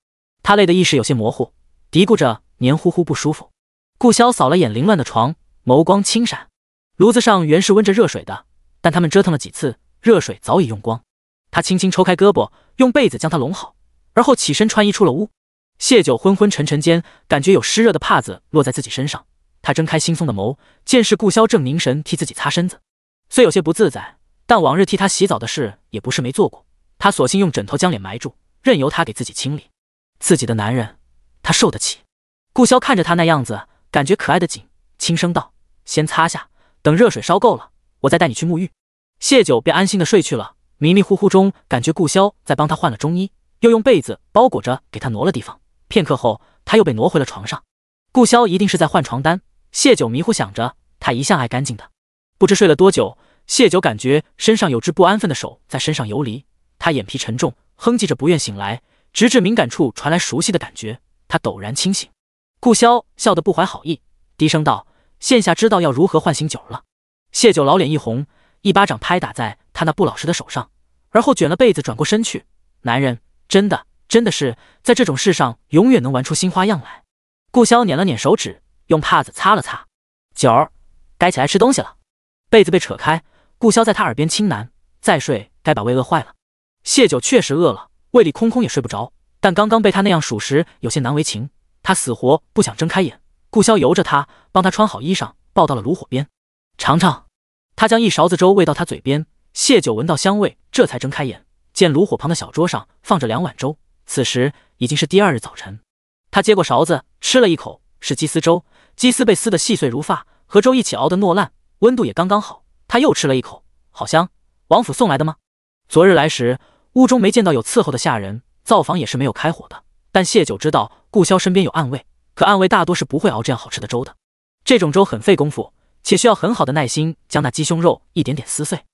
他累得意识有些模糊，嘀咕着黏糊糊不舒服。顾萧扫了眼凌乱的床，眸光轻闪。炉子上原是温着热水的，但他们折腾了几次，热水早已用光。他轻轻抽开胳膊，用被子将他拢好，而后起身穿衣出了屋。谢九昏昏沉沉间，感觉有湿热的帕子落在自己身上。他睁开惺忪的眸，见是顾萧正凝神替自己擦身子。虽有些不自在，但往日替他洗澡的事也不是没做过。他索性用枕头将脸埋住，任由他给自己清理。自己的男人，他受得起。顾萧看着他那样子，感觉可爱的紧，轻声道：“先擦下，等热水烧够了，我再带你去沐浴。”谢九便安心的睡去了。迷迷糊糊中，感觉顾萧在帮他换了中衣，又用被子包裹着给他挪了地方。片刻后，他又被挪回了床上。顾萧一定是在换床单，谢九迷糊想着，他一向爱干净的。不知睡了多久，谢九感觉身上有只不安分的手在身上游离，他眼皮沉重，哼唧着不愿醒来，直至敏感处传来熟悉的感觉，他陡然清醒。顾萧笑得不怀好意，低声道：“现下知道要如何唤醒九了。”谢九老脸一红，一巴掌拍打在他那不老实的手上，而后卷了被子转过身去。男人真的是在这种事上永远能玩出新花样来。顾萧捻了捻手指，用帕子擦了擦。九儿，该起来吃东西了。被子被扯开，顾潇在他耳边轻喃：“再睡该把胃饿坏了。”谢九确实饿了，胃里空空也睡不着，但刚刚被他那样数食，有些难为情。他死活不想睁开眼。顾潇由着他，帮他穿好衣裳，抱到了炉火边。尝尝。他将一勺子粥喂到他嘴边，谢九闻到香味，这才睁开眼，见炉火旁的小桌上放着2碗粥。此时已经是第2日早晨。他接过勺子吃了一口，是鸡丝粥，鸡丝被撕得细碎如发，和粥一起熬得糯烂，温度也刚刚好。他又吃了一口，好香，王府送来的吗？昨日来时，屋中没见到有伺候的下人，灶房也是没有开火的。但谢九知道顾潇身边有暗卫，可暗卫大多是不会熬这样好吃的粥的。这种粥很费功夫，且需要很好的耐心将那鸡胸肉一点点撕碎。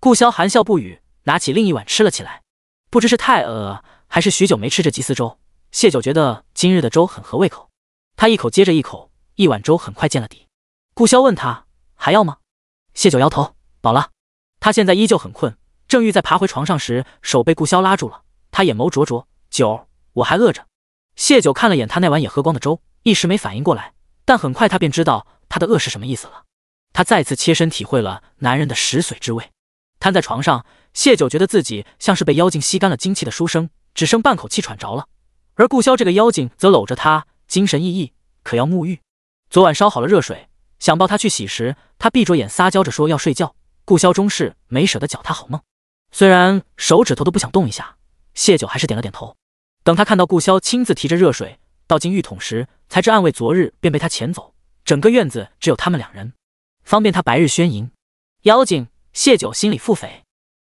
顾潇含笑不语，拿起另一碗吃了起来。不知是太饿还是许久没吃这鸡丝粥，谢九觉得今日的粥很合胃口。他一口接着一口，一碗粥很快见了底。顾潇问他还要吗？谢九摇头，饱了。他现在依旧很困，正欲再爬回床上时，手被顾潇拉住了。他眼眸灼灼：“九，我还饿着。”谢九看了眼他那碗也喝光的粥，一时没反应过来，但很快他便知道他的饿是什么意思了。他再次切身体会了男人的食髓之味。瘫在床上，谢九觉得自己像是被妖精吸干了精气的书生，只剩半口气喘着了。而顾潇这个妖精则搂着他，精神奕奕，可要沐浴。昨晚烧好了热水，想抱他去洗时，他闭着眼撒娇着说要睡觉。顾潇终是没舍得搅他好梦，虽然手指头都不想动一下，谢九还是点了点头。等他看到顾潇亲自提着热水倒进浴桶时，才知暗卫昨日便被他遣走，整个院子只有他们2人，方便他白日宣淫。妖精，谢九心里腹诽。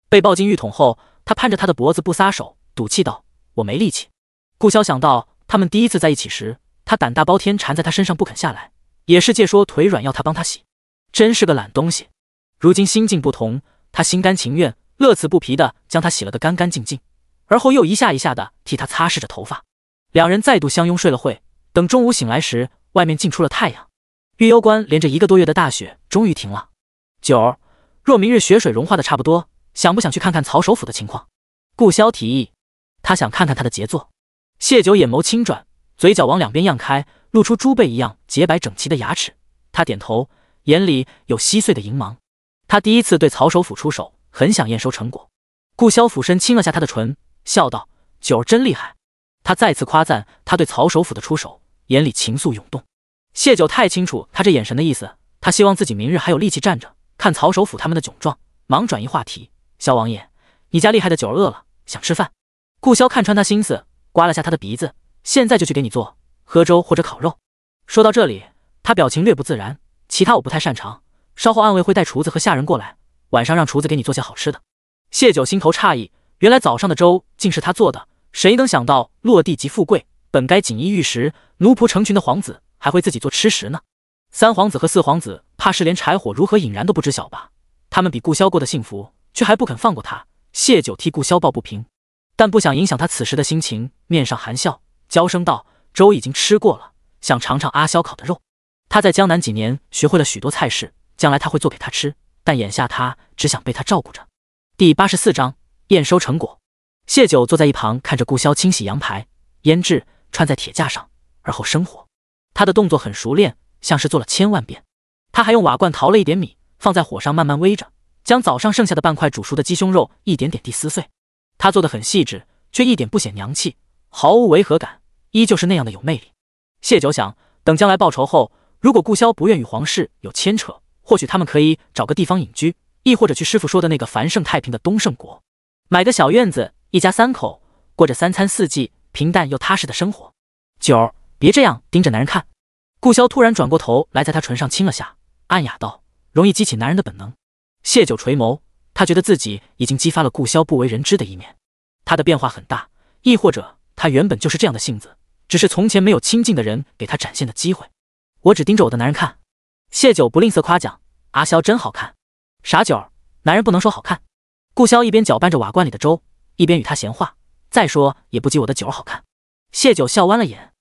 被抱进浴桶后，他攀着他的脖子不撒手，赌气道：“我没力气。”顾潇想到他们第一次在一起时，他胆大包天缠在他身上不肯下来，也是借说腿软要他帮他洗，真是个懒东西。如今心境不同，他心甘情愿乐此不疲地将他洗了个干干净净，而后又一下一下地替他擦拭着头发。2人再度相拥睡了会，等中午醒来时，外面竟出了太阳。玉幽关连着1个多月的大雪终于停了。九儿，若明日雪水融化的差不多，想不想去看看曹首府的情况？顾潇提议。他想看看他的杰作。谢九眼眸轻转，嘴角往2边漾开，露出猪背一样洁白整齐的牙齿。他点头，眼里有稀碎的银芒。他第一次对曹首府出手，很想验收成果。顾潇俯身亲了下他的唇，笑道：“九儿真厉害。”他再次夸赞他对曹首府的出手，眼里情愫涌动。谢九太清楚他这眼神的意思，他希望自己明日还有力气站着看曹首府他们的窘状，忙转移话题：“萧王爷，你家厉害的九儿饿了，想吃饭。”顾潇看穿他心思，刮了下他的鼻子：“现在就去给你做，喝粥或者烤肉。”说到这里，他表情略不自然：“其他我不太擅长，稍后暗卫会带厨子和下人过来，晚上让厨子给你做些好吃的。”谢九心头诧异，原来早上的粥竟是他做的，谁能想到落地即富贵，本该锦衣玉食、奴仆成群的皇子，还会自己做吃食呢？3皇子和4皇子怕是连柴火如何引燃都不知晓吧？他们比顾潇过得幸福，却还不肯放过他。谢九替顾潇抱不平，但不想影响他此时的心情，面上含笑，娇声道：“粥已经吃过了，想尝尝阿萧烤的肉。他在江南几年，学会了许多菜式，将来他会做给他吃，但眼下他只想被他照顾着。”第84章验收成果。谢九坐在一旁看着顾潇清洗羊排、腌制，穿在铁架上，而后生火。他的动作很熟练，像是做了1000万遍。他还用瓦罐淘了一点米，放在火上慢慢煨着，将早上剩下的半块煮熟的鸡胸肉一点点地撕碎。他做得很细致，却一点不显娘气，毫无违和感，依旧是那样的有魅力。谢九想，等将来报仇后，如果顾潇不愿与皇室有牵扯，或许他们可以找个地方隐居，亦或者去师傅说的那个繁盛太平的东胜国，买个小院子，一家3口，过着3餐4季平淡又踏实的生活。九儿，别这样盯着男人看。顾潇突然转过头来，在他唇上亲了下，暗哑道：“容易激起男人的本能。”谢九垂眸，他觉得自己已经激发了顾潇不为人知的一面。他的变化很大，亦或者他原本就是这样的性子，只是从前没有亲近的人给他展现的机会。我只盯着我的男人看。谢九不吝啬夸奖：“阿萧真好看。”傻九儿，男人不能说好看。顾潇一边搅拌着瓦罐里的粥，一边与他闲话：“再说也不及我的九儿好看。”谢九笑弯了眼，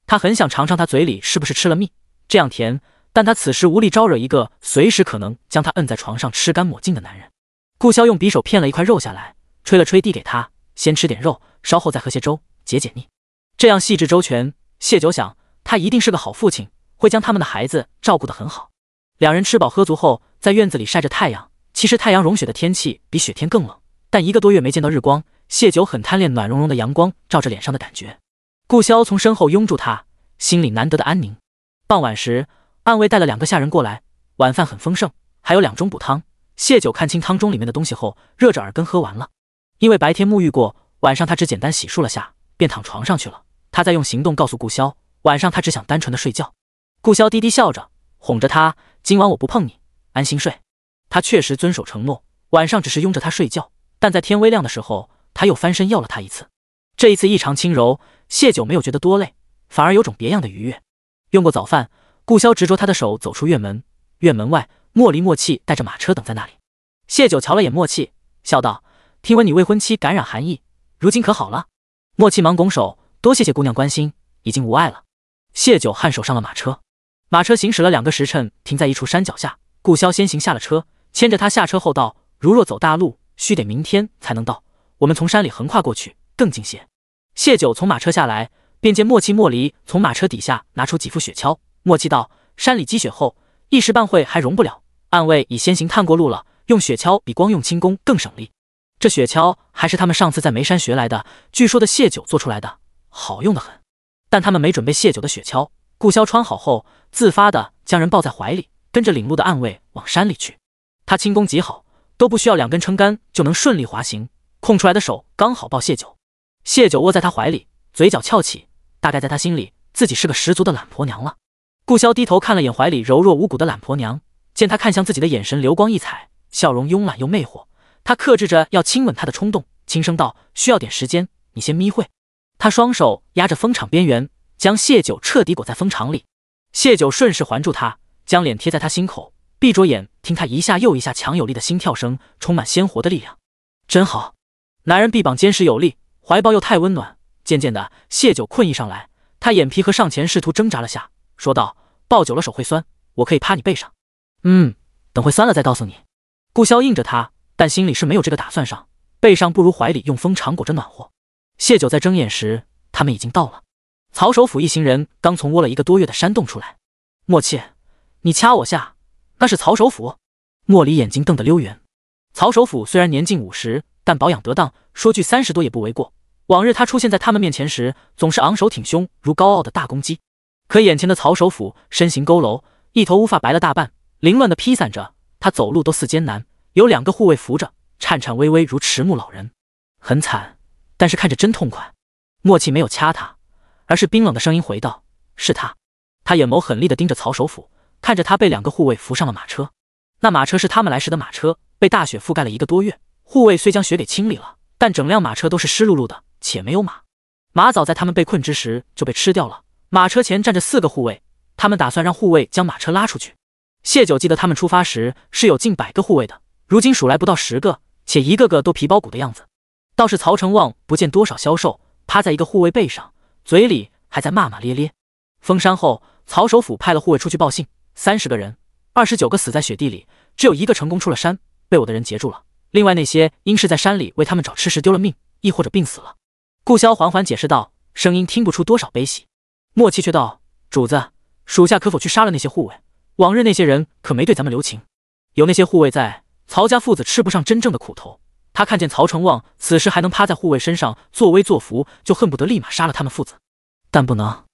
他很想尝尝他嘴里是不是吃了蜜，这样甜，但他此时无力招惹一个随时可能将他摁在床上吃干抹净的男人。顾潇用匕首片了一块肉下来，吹了吹递给他：“先吃点肉，稍后再喝些粥，解解腻。”这样细致周全，谢九想他一定是个好父亲，会将他们的孩子照顾得很好。2人吃饱喝足后，在院子里晒着太阳，其实太阳融雪的天气比雪天更冷，但1个多月没见到日光，谢九很贪恋暖融融的阳光照着脸上的感觉。顾潇从身后拥住他，心里难得的安宁。傍晚时，暗卫带了2个下人过来，晚饭很丰盛，还有2盅补汤。谢九看清汤中里面的东西后，热着耳根喝完了。因为白天沐浴过，晚上他只简单洗漱了下，便躺床上去了。他在用行动告诉顾潇，晚上他只想单纯的睡觉。顾潇低低笑着，哄着他：“今晚我不碰你，安心睡。”他确实遵守承诺，晚上只是拥着他睡觉，但在天微亮的时候，他又翻身要了他一次。这一次异常轻柔，谢九没有觉得多累，反而有种别样的愉悦。用过早饭，顾潇执着他的手走出院门，院门外，莫离、莫契带着马车等在那里。谢九瞧了眼莫契，笑道：“听闻你未婚妻感染寒疫，如今可好了？”莫契忙拱手：“多谢谢姑娘关心，已经无碍了。”谢九颔首上了马车。马车行驶了2个时辰，停在一处山脚下。顾潇先行下了车，牵着他下车后道：“如若走大路，须得明天才能到，我们从山里横跨过去，更近些。”谢九从马车下来，便见莫契、莫离从马车底下拿出几副雪橇。莫契道：“山里积雪厚，一时半会还融不了，暗卫已先行探过路了，用雪橇比光用轻功更省力。这雪橇还是他们上次在眉山学来的，据说的谢九做出来的，好用得很。”但他们没准备谢九的雪橇。顾潇穿好后，自发的将人抱在怀里，跟着领路的暗卫往山里去。他轻功极好，都不需要2根撑杆就能顺利滑行，空出来的手刚好抱谢九。谢九窝在他怀里，嘴角翘起，大概在他心里自己是个十足的懒婆娘了。顾潇低头看了眼怀里柔弱无骨的懒婆娘，见她看向自己的眼神流光溢彩，笑容慵懒又魅惑，他克制着要亲吻她的冲动，轻声道：“需要点时间，你先眯会。”他双手压着风场边缘，将谢九彻底裹在风场里。谢九顺势环住他，将脸贴在他心口，闭着眼听他一下又一下强有力的心跳声，充满鲜活的力量。真好，男人臂膀坚实有力，怀抱又太温暖。渐渐的，谢九困意上来，他眼皮合上前试图挣扎了下，说道：“抱久了手会酸，我可以趴你背上。”等会酸了再告诉你。顾潇应着他，但心里是没有这个打算上，背上不如怀里用风场裹着暖和。谢九在睁眼时，他们已经到了。曹首府一行人刚从窝了1个多月的山洞出来。莫契，你掐我下，那是曹首府？莫离眼睛瞪得溜圆。曹首府虽然年近50，但保养得当，说句30多也不为过。往日他出现在他们面前时，总是昂首挺胸，如高傲的大公鸡。可眼前的曹首府身形佝偻，一头乌发白了大半，凌乱的披散着，他走路都似艰难，有2个护卫扶着，颤颤巍巍如迟暮老人，很惨，但是看着真痛快。莫契没有掐他，而是冰冷的声音回道：“是他。”他眼眸狠厉地盯着曹首府，看着他被2个护卫扶上了马车。那马车是他们来时的马车，被大雪覆盖了1个多月，护卫虽将雪给清理了，但整辆马车都是湿漉漉的，且没有马。马早在他们被困之时就被吃掉了。马车前站着4个护卫，他们打算让护卫将马车拉出去。谢九记得他们出发时是有近100个护卫的，如今数来不到10个，且一个个都皮包骨的样子。倒是曹成旺不见多少消瘦，趴在1个护卫背上，嘴里还在骂骂咧咧。封山后，曹首府派了护卫出去报信，30个人，29个死在雪地里，只有1个成功出了山，被我的人截住了。另外那些因是在山里为他们找吃食丢了命，亦或者病死了。顾潇缓缓解释道，声音听不出多少悲喜。莫契却道：“主子，属下可否去杀了那些护卫？往日那些人可没对咱们留情。有那些护卫在，曹家父子吃不上真正的苦头。他看见曹成旺此时还能趴在护卫身上作威作福，就恨不得立马杀了他们父子。但不能，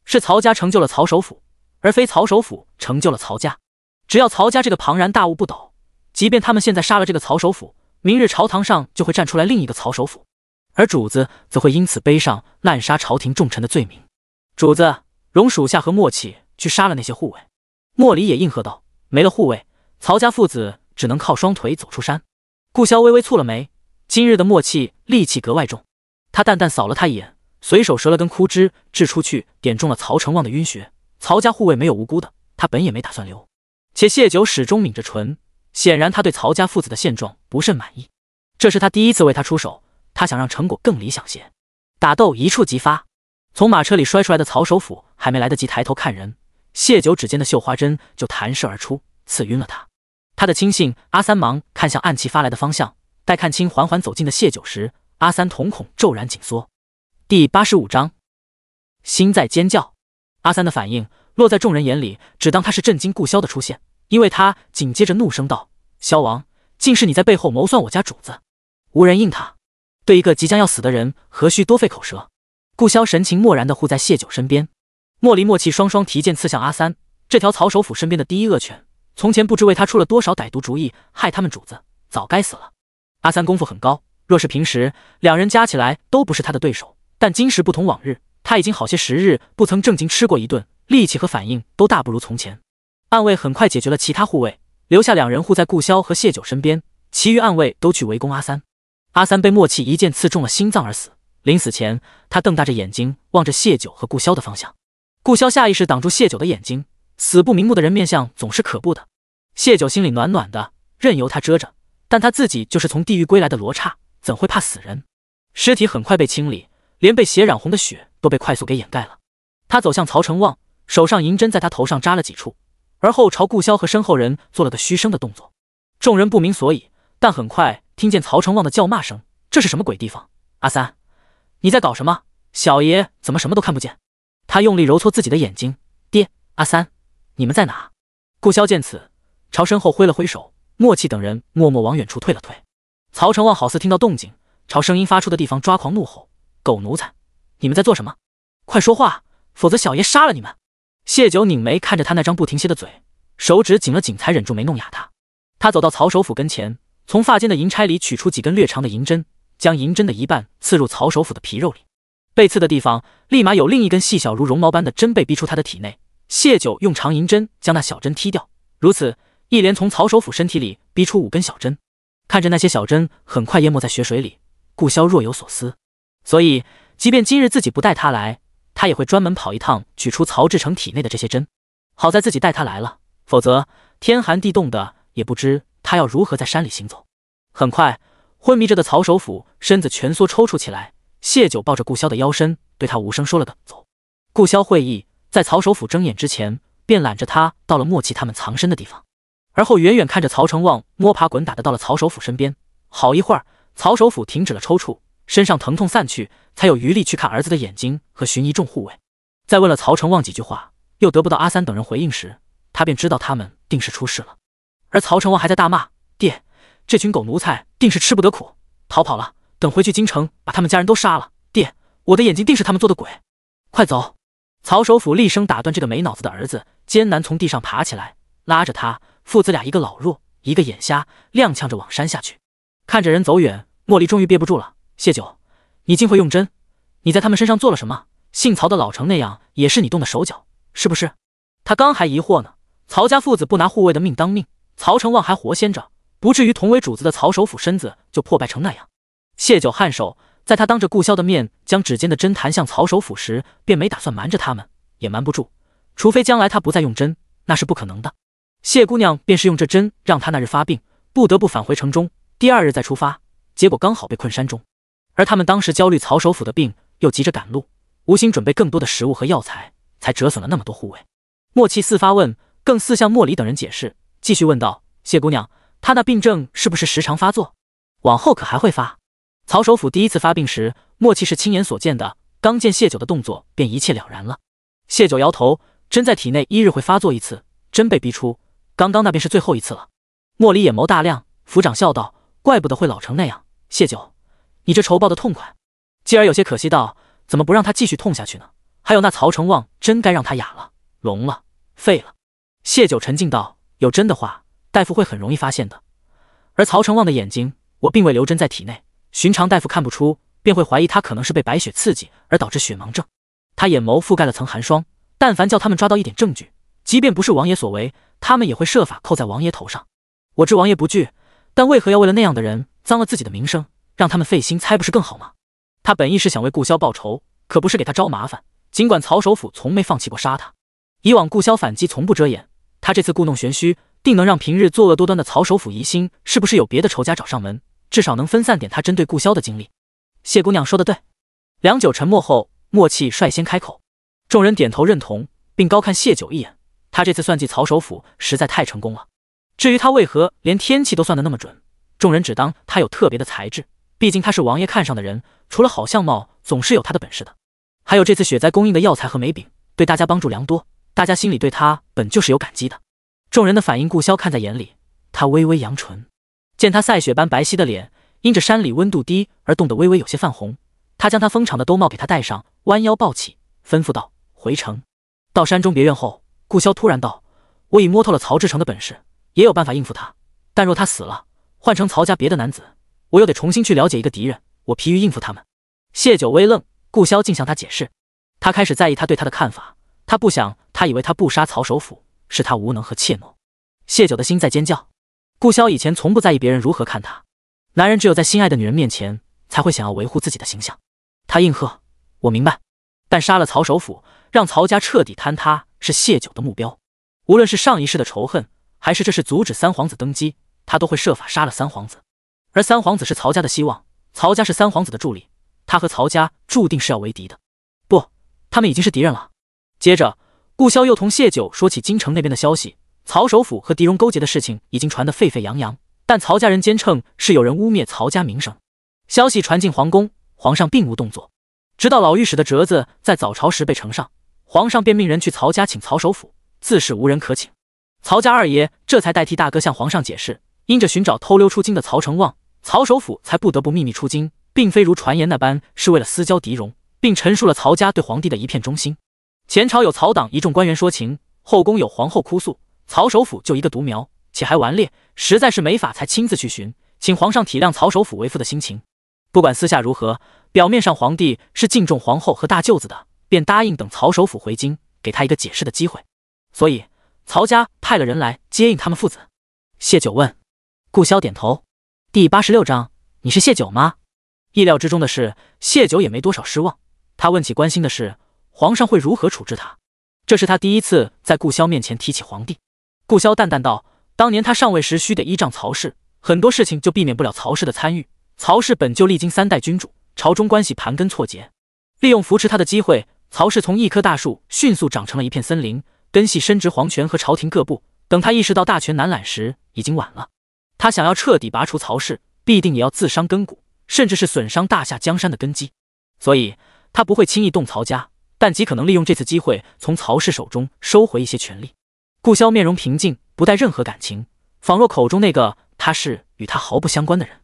是曹家成就了曹首府，而非曹首府成就了曹家。只要曹家这个庞然大物不倒，即便他们现在杀了这个曹首府，明日朝堂上就会站出来另一个曹首府，而主子则会因此背上滥杀朝廷重臣的罪名。主子，容属下和默契去杀了那些护卫。”莫离也应和道：“没了护卫，曹家父子只能靠双腿走出山。”顾潇微微蹙了眉，今日的默契戾气格外重。他淡淡扫了他一眼，随手折了根枯枝掷出去，点中了曹成旺的晕穴。曹家护卫没有无辜的，他本也没打算留。且谢九始终抿着唇，显然他对曹家父子的现状不甚满意。这是他第一次为他出手，他想让成果更理想些。打斗一触即发，从马车里摔出来的曹首府还没来得及抬头看人，谢九指尖的绣花针就弹射而出，刺晕了他。他的亲信阿三忙看向暗器发来的方向，待看清缓缓走近的谢九时，阿三瞳孔骤然紧缩。第85章，心在尖叫。阿三的反应落在众人眼里，只当他是震惊顾潇的出现，因为他紧接着怒声道：“萧王，竟是你在背后谋算我家主子。无人应他，对一个即将要死的人，何须多费口舌？顾萧神情漠然地护在谢九身边，莫离、莫气双双提剑刺向阿三，这条曹首府身边的第一恶犬，从前不知为他出了多少歹毒主意，害他们主子早该死了。阿三功夫很高，若是平时，两人加起来都不是他的对手，但今时不同往日，他已经好些时日不曾正经吃过一顿，力气和反应都大不如从前。暗卫很快解决了其他护卫，留下两人护在顾萧和谢九身边，其余暗卫都去围攻阿三。阿三被默契一剑刺中了心脏而死，临死前，他瞪大着眼睛望着谢九和顾萧的方向。顾萧下意识挡住谢九的眼睛，死不瞑目的人面相总是可怖的。谢九心里暖暖的，任由他遮着，但他自己就是从地狱归来的罗刹，怎会怕死人？尸体很快被清理，连被血染红的血都被快速给掩盖了。他走向曹成旺，手上银针在他头上扎了几处，而后朝顾萧和身后人做了个嘘声的动作。众人不明所以，但很快听见曹成旺的叫骂声：“这是什么鬼地方？阿三，你在搞什么？小爷怎么什么都看不见？”他用力揉搓自己的眼睛：“爹，阿三，你们在哪？”顾萧见此，朝身后挥了挥手，默契等人默默往远处退了退。曹成旺好似听到动静，朝声音发出的地方抓狂怒吼：“狗奴才，你们在做什么？快说话，否则小爷杀了你们！”谢九拧眉看着他那张不停歇的嘴，手指紧了紧，才忍住没弄哑他。他走到曹首府跟前，从发间的银钗里取出几根略长的银针，将银针的一半刺入曹首府的皮肉里。被刺的地方立马有另一根细小如绒毛般的针被逼出他的体内。谢九用长银针将那小针踢掉，如此一连从曹首府身体里逼出5根小针。看着那些小针很快淹没在血水里，顾萧若有所思。所以即便今日自己不带他来，他也会专门跑一趟取出曹志成体内的这些针。好在自己带他来了，否则天寒地冻的，也不知他要如何在山里行走。很快，昏迷着的曹首府身子蜷缩抽搐起来，谢九抱着顾萧的腰身，对他无声说了个走。顾萧会意，在曹首府睁眼之前，便揽着他到了默契他们藏身的地方，而后远远看着曹成旺摸爬滚打的到了曹首府身边。好一会儿，曹首府停止了抽搐，身上疼痛散去，才有余力去看儿子的眼睛和寻一众护卫。再问了曹成旺几句话，又得不到阿三等人回应时，他便知道他们定是出事了。而曹成旺还在大骂：“爹，这群狗奴才定是吃不得苦，逃跑了，等回去京城把他们家人都杀了。爹，我的眼睛定是他们做的鬼，快走！”曹首府厉声打断这个没脑子的儿子，艰难从地上爬起来，拉着他父子俩，一个老弱，一个眼瞎，踉跄着往山下去。看着人走远，茉莉终于憋不住了：“谢九，你竟会用针？你在他们身上做了什么？姓曹的老成那样，也是你动的手脚，是不是？”他刚还疑惑呢，曹家父子不拿护卫的命当命，曹成旺还活掀着，不至于同为主子的曹首府身子就破败成那样。谢九颔首，在他当着顾萧的面将指尖的针弹向曹首府时，便没打算瞒着他们，也瞒不住，除非将来他不再用针，那是不可能的。谢姑娘便是用这针让他那日发病，不得不返回城中，第2日再出发，结果刚好被困山中。而他们当时焦虑曹首府的病，又急着赶路，无心准备更多的食物和药材，才折损了那么多护卫。默契似发问，更似向莫离等人解释，继续问道：“谢姑娘，她那病症是不是时常发作？往后可还会发？”曹首府第一次发病时，默契是亲眼所见的，刚见谢九的动作，便一切了然了。谢九摇头，针在体内1日会发作1次，针被逼出，刚刚那便是最后1次了。莫离眼眸大亮，抚掌笑道：“怪不得会老成那样，谢九，你这仇报的痛快。”继而有些可惜道：“怎么不让他继续痛下去呢？还有那曹成旺，真该让他哑了、聋了、废了。”谢九沉静道：“有针的话，大夫会很容易发现的。而曹成旺的眼睛，我并未留针在体内，寻常大夫看不出，便会怀疑他可能是被白血刺激而导致血盲症。他眼眸覆盖了层寒霜，但凡叫他们抓到一点证据，即便不是王爷所为，他们也会设法扣在王爷头上。我知王爷不惧，但为何要为了那样的人脏了自己的名声，让他们费心猜不是更好吗？”他本意是想为顾萧报仇，可不是给他招麻烦。尽管曹首府从没放弃过杀他，以往顾萧反击从不遮掩，他这次故弄玄虚，定能让平日作恶多端的曹首府疑心是不是有别的仇家找上门，至少能分散点他针对顾萧的精力。谢姑娘说得对。良久沉默后，默契率先开口，众人点头认同，并高看谢九一眼。他这次算计曹首府实在太成功了。至于他为何连天气都算得那么准，众人只当他有特别的才智，毕竟他是王爷看上的人，除了好相貌，总是有他的本事的。还有这次雪灾供应的药材和梅饼，对大家帮助良多，大家心里对他本就是有感激的。众人的反应顾萧看在眼里，他微微扬唇。见他赛雪般白皙的脸因着山里温度低而冻得微微有些泛红，他将他风场的兜帽给他戴上，弯腰抱起，吩咐道：“回城。”到山中别院后，顾萧突然道：“我已摸透了曹志成的本事，也有办法应付他。但若他死了，换成曹家别的男子，我又得重新去了解一个敌人，我疲于应付他们。”谢九微愣，顾萧竟向他解释。他开始在意他对他的看法，他不想他以为他不杀曹首府是他无能和怯懦。谢九的心在尖叫。顾萧以前从不在意别人如何看他，男人只有在心爱的女人面前才会想要维护自己的形象。他应和：“我明白，但杀了曹首府，让曹家彻底坍塌是谢九的目标。无论是上一世的仇恨，还是这是阻止三皇子登基，他都会设法杀了三皇子。而三皇子是曹家的希望，曹家是三皇子的助力，他和曹家注定是要为敌的。不，他们已经是敌人了。”接着顾萧又同谢九说起京城那边的消息，曹首府和狄戎勾结的事情已经传得沸沸扬扬，但曹家人坚称是有人污蔑曹家名声。消息传进皇宫，皇上并无动作，直到老御史的折子在早朝时被呈上，皇上便命人去曹家请曹首府，自是无人可请。曹家二爷这才代替大哥向皇上解释，因着寻找偷溜出京的曹成旺，曹首府才不得不秘密出京，并非如传言那般是为了私交狄戎，并陈述了曹家对皇帝的一片忠心。前朝有曹党一众官员说情，后宫有皇后哭诉，曹首府就一个独苗，且还顽劣，实在是没法才亲自去寻，请皇上体谅曹首府为父的心情。不管私下如何，表面上皇帝是敬重皇后和大舅子的，便答应等曹首府回京，给他一个解释的机会。所以曹家派了人来接应他们父子。谢九问。顾萧点头。第86章，你是谢九吗？意料之中的是，谢九也没多少失望。他问起关心的是，皇上会如何处置他？这是他第一次在顾萧面前提起皇帝。顾萧淡淡道：“当年他上位时须得依仗曹氏，很多事情就避免不了曹氏的参与。曹氏本就历经3代君主，朝中关系盘根错节，利用扶持他的机会，曹氏从一棵大树迅速长成了一片森林，根系深植皇权和朝廷各部。等他意识到大权难揽时，已经晚了。他想要彻底拔除曹氏，必定也要自伤根骨，甚至是损伤大夏江山的根基。所以他不会轻易动曹家，但极可能利用这次机会从曹氏手中收回一些权力。”顾萧面容平静，不带任何感情，仿若口中那个他是与他毫不相关的人。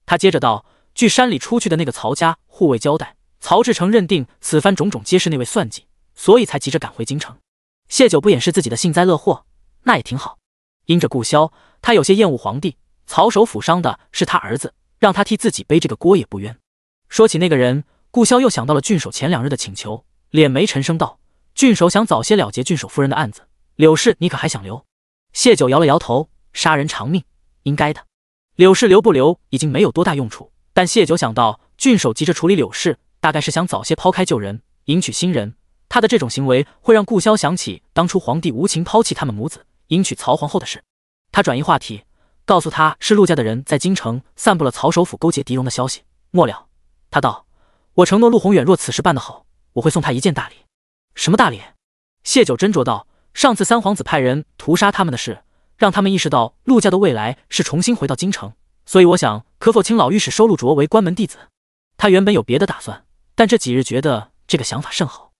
他接着道：“据山里出去的那个曹家护卫交代，曹志成认定此番种种皆是那位算计，所以才急着赶回京城。”谢九不掩饰自己的幸灾乐祸，那也挺好。因着顾萧，他有些厌恶皇帝，曹首府伤的是他儿子，让他替自己背这个锅也不冤。说起那个人，顾萧又想到了郡守前2日的请求，脸眉沉声道：“郡守想早些了结郡守夫人的案子，柳氏你可还想留？”谢九摇了摇头：“杀人偿命，应该的。柳氏留不留已经没有多大用处，但谢九想到郡守急着处理柳氏，大概是想早些抛开旧人，迎娶新人。他的这种行为会让顾萧想起当初皇帝无情抛弃他们母子，迎娶曹皇后的事。他转移话题，告诉他是陆家的人在京城散布了曹首府勾结狄戎的消息。末了，他道：“我承诺陆宏远若此事办得好，我会送他一件大礼。”“什么大礼？”谢九斟酌道：“上次三皇子派人屠杀他们的事，让他们意识到陆家的未来是重新回到京城，所以我想可否请老御史收陆卓为关门弟子？”他原本有别的打算，但这几日觉得这个想法甚好。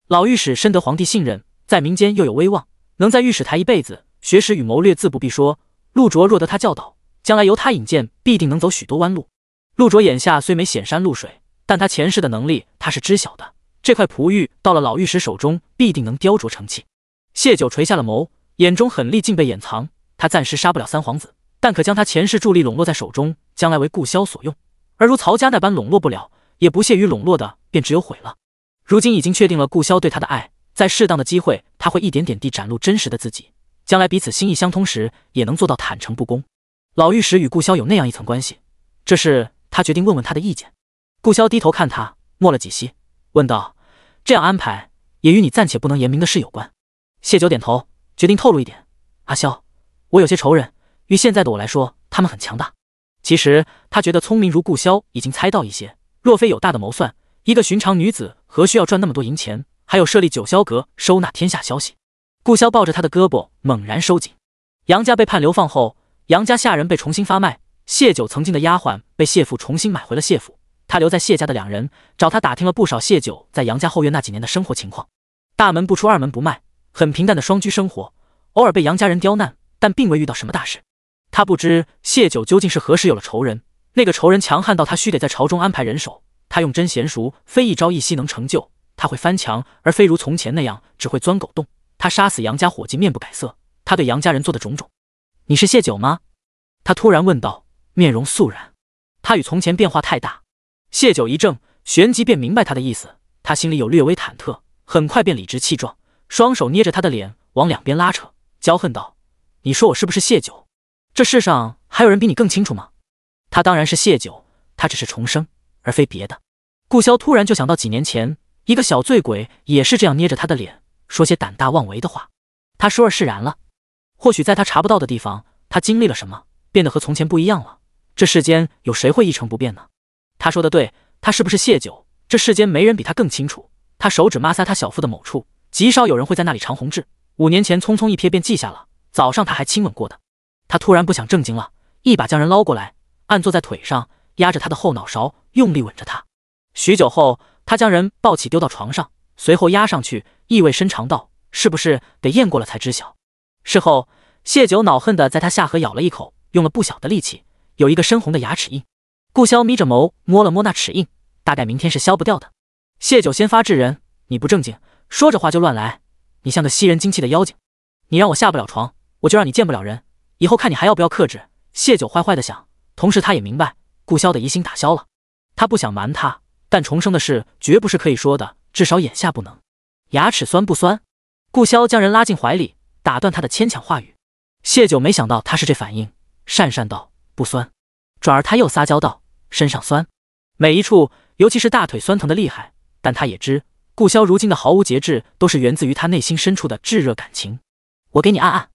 老御史深得皇帝信任，在民间又有威望，能在御史台一辈子，学识与谋略自不必说。陆卓若得他教导，将来由他引荐，必定能走许多弯路。陆卓眼下虽没显山露水，但他前世的能力他是知晓的，这块璞玉到了老御史手中，必定能雕琢成器。谢九垂下了眸，眼中狠戾竟被掩藏。他暂时杀不了三皇子，但可将他前世助力笼络在手中，将来为顾萧所用。而如曹家那般笼络不了，也不屑于笼络的，便只有毁了。如今已经确定了顾萧对他的爱，在适当的机会，他会一点点地展露真实的自己，将来彼此心意相通时，也能做到坦诚不公。老御史与顾萧有那样一层关系，这事他决定问问他的意见。顾萧低头看他，默了几息，问道：“这样安排，也与你暂且不能言明的事有关？”谢九点头，决定透露一点：“阿萧，我有些仇人，于现在的我来说，他们很强大。”其实他觉得聪明如顾萧已经猜到一些，若非有大的谋算，一个寻常女子何须要赚那么多银钱，还有设立九霄阁收纳天下消息。顾萧抱着他的胳膊猛然收紧。杨家被判流放后，杨家下人被重新发卖，谢九曾经的丫鬟被谢父重新买回了谢府。他留在谢家的两人找他打听了不少谢九在杨家后院那几年的生活情况。大门不出二门不迈，很平淡的双居生活，偶尔被杨家人刁难，但并未遇到什么大事。他不知谢九究竟是何时有了仇人，那个仇人强悍到他须得在朝中安排人手。他用针娴熟，非一朝一夕能成就。他会翻墙，而非如从前那样只会钻狗洞。他杀死杨家伙计，面不改色。他对杨家人做的种种，你是谢九吗？他突然问道，面容肃然。他与从前变化太大。谢九一怔，旋即便明白他的意思。他心里有略微忐忑，很快便理直气壮，双手捏着他的脸往两边拉扯，骄恨道：“你说我是不是谢九？这世上还有人比你更清楚吗？”他当然是谢九，他只是重生，而非别的。顾潇突然就想到几年前，一个小醉鬼也是这样捏着他的脸，说些胆大妄为的话。他倏尔释然了。或许在他查不到的地方，他经历了什么，变得和从前不一样了。这世间有谁会一成不变呢？他说的对，他是不是谢九，这世间没人比他更清楚。他手指摩挲他小腹的某处，极少有人会在那里尝红痣。5年前匆匆一瞥便记下了，早上他还亲吻过的。他突然不想正经了，一把将人捞过来，按坐在腿上，压着他的后脑勺，用力吻着他。许久后，他将人抱起丢到床上，随后压上去，意味深长道：“是不是得验过了才知晓？”事后，谢九恼恨地在他下颌咬了一口，用了不小的力气，有一个深红的牙齿印。顾潇眯着眸摸了摸那齿印，大概明天是消不掉的。谢九先发制人：“你不正经，说着话就乱来，你像个吸人精气的妖精。你让我下不了床，我就让你见不了人，以后看你还要不要克制。”谢九坏坏地想，同时他也明白顾潇的疑心打消了。他不想瞒他，但重生的事绝不是可以说的，至少眼下不能。牙齿酸不酸？顾潇将人拉进怀里，打断他的牵强话语。谢九没想到他是这反应，讪讪道：“不酸。”转而他又撒娇道：“身上酸。”每一处，尤其是大腿酸疼的厉害，但他也知顾潇如今的毫无节制，都是源自于他内心深处的炙热感情。我给你按按。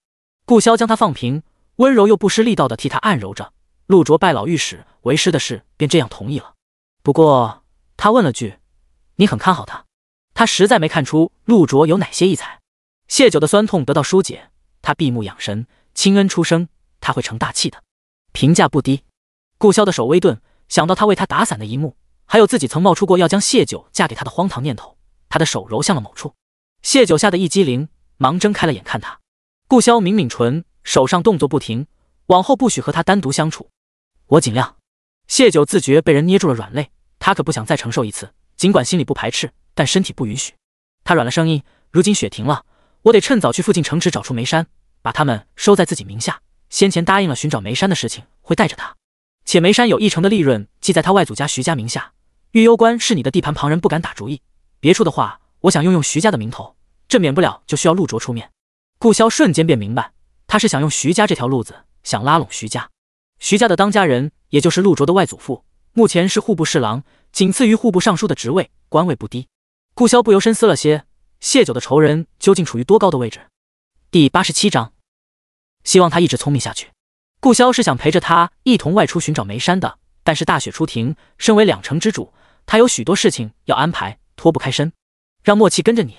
顾潇将他放平，温柔又不失力道的替他按揉着。陆卓拜老御史为师的事便这样同意了。不过他问了句：“你很看好他？”他实在没看出陆卓有哪些异彩。谢九的酸痛得到疏解，他闭目养神，轻恩出声：“他会成大器的，评价不低。”顾潇的手微顿，想到他为他打伞的一幕，还有自己曾冒出过要将谢九嫁给他的荒唐念头，他的手揉向了某处。谢九吓得一激灵，忙睁开了眼看他。顾潇抿抿唇，手上动作不停，往后不许和他单独相处。我尽量。谢九自觉被人捏住了软肋，他可不想再承受一次，尽管心里不排斥，但身体不允许。他软了声音：“如今雪停了，我得趁早去附近城池找出梅山，把他们收在自己名下。先前答应了寻找梅山的事情，会带着他。且梅山有1成的利润记在他外祖家徐家名下，玉攸关是你的地盘，旁人不敢打主意。别处的话，我想用徐家的名头，这免不了就需要陆卓出面。”顾潇瞬间便明白，他是想用徐家这条路子，想拉拢徐家。徐家的当家人，也就是陆卓的外祖父，目前是户部侍郎，仅次于户部尚书的职位，官位不低。顾潇不由深思了些，谢九的仇人究竟处于多高的位置？第87章，希望他一直聪明下去。顾潇是想陪着他一同外出寻找梅山的，但是大雪初停，身为2城之主，他有许多事情要安排，脱不开身。让默契跟着你。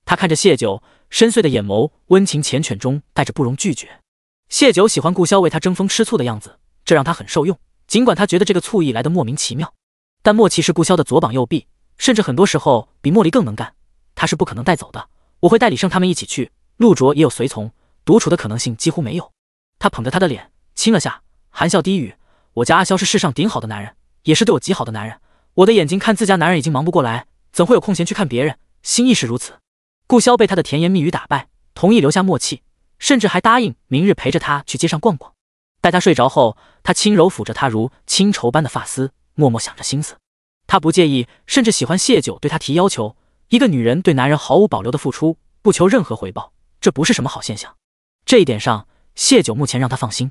他看着谢九，深邃的眼眸温情缱绻中带着不容拒绝。谢九喜欢顾潇为他争风吃醋的样子，这让他很受用，尽管他觉得这个醋意来得莫名其妙。但默契是顾潇的左膀右臂，甚至很多时候比茉莉更能干，他是不可能带走的。我会带李胜他们一起去，陆卓也有随从，独处的可能性几乎没有。他捧着他的脸亲了下，含笑低语：“我家阿萧是世上顶好的男人，也是对我极好的男人。我的眼睛看自家男人已经忙不过来，怎会有空闲去看别人？心意是如此。”顾潇被他的甜言蜜语打败，同意留下默契，甚至还答应明日陪着他去街上逛逛。待他睡着后，他轻柔抚着他如轻绸般的发丝，默默想着心思。他不介意，甚至喜欢谢九对他提要求。一个女人对男人毫无保留的付出，不求任何回报，这不是什么好现象。这一点上，谢九目前让他放心。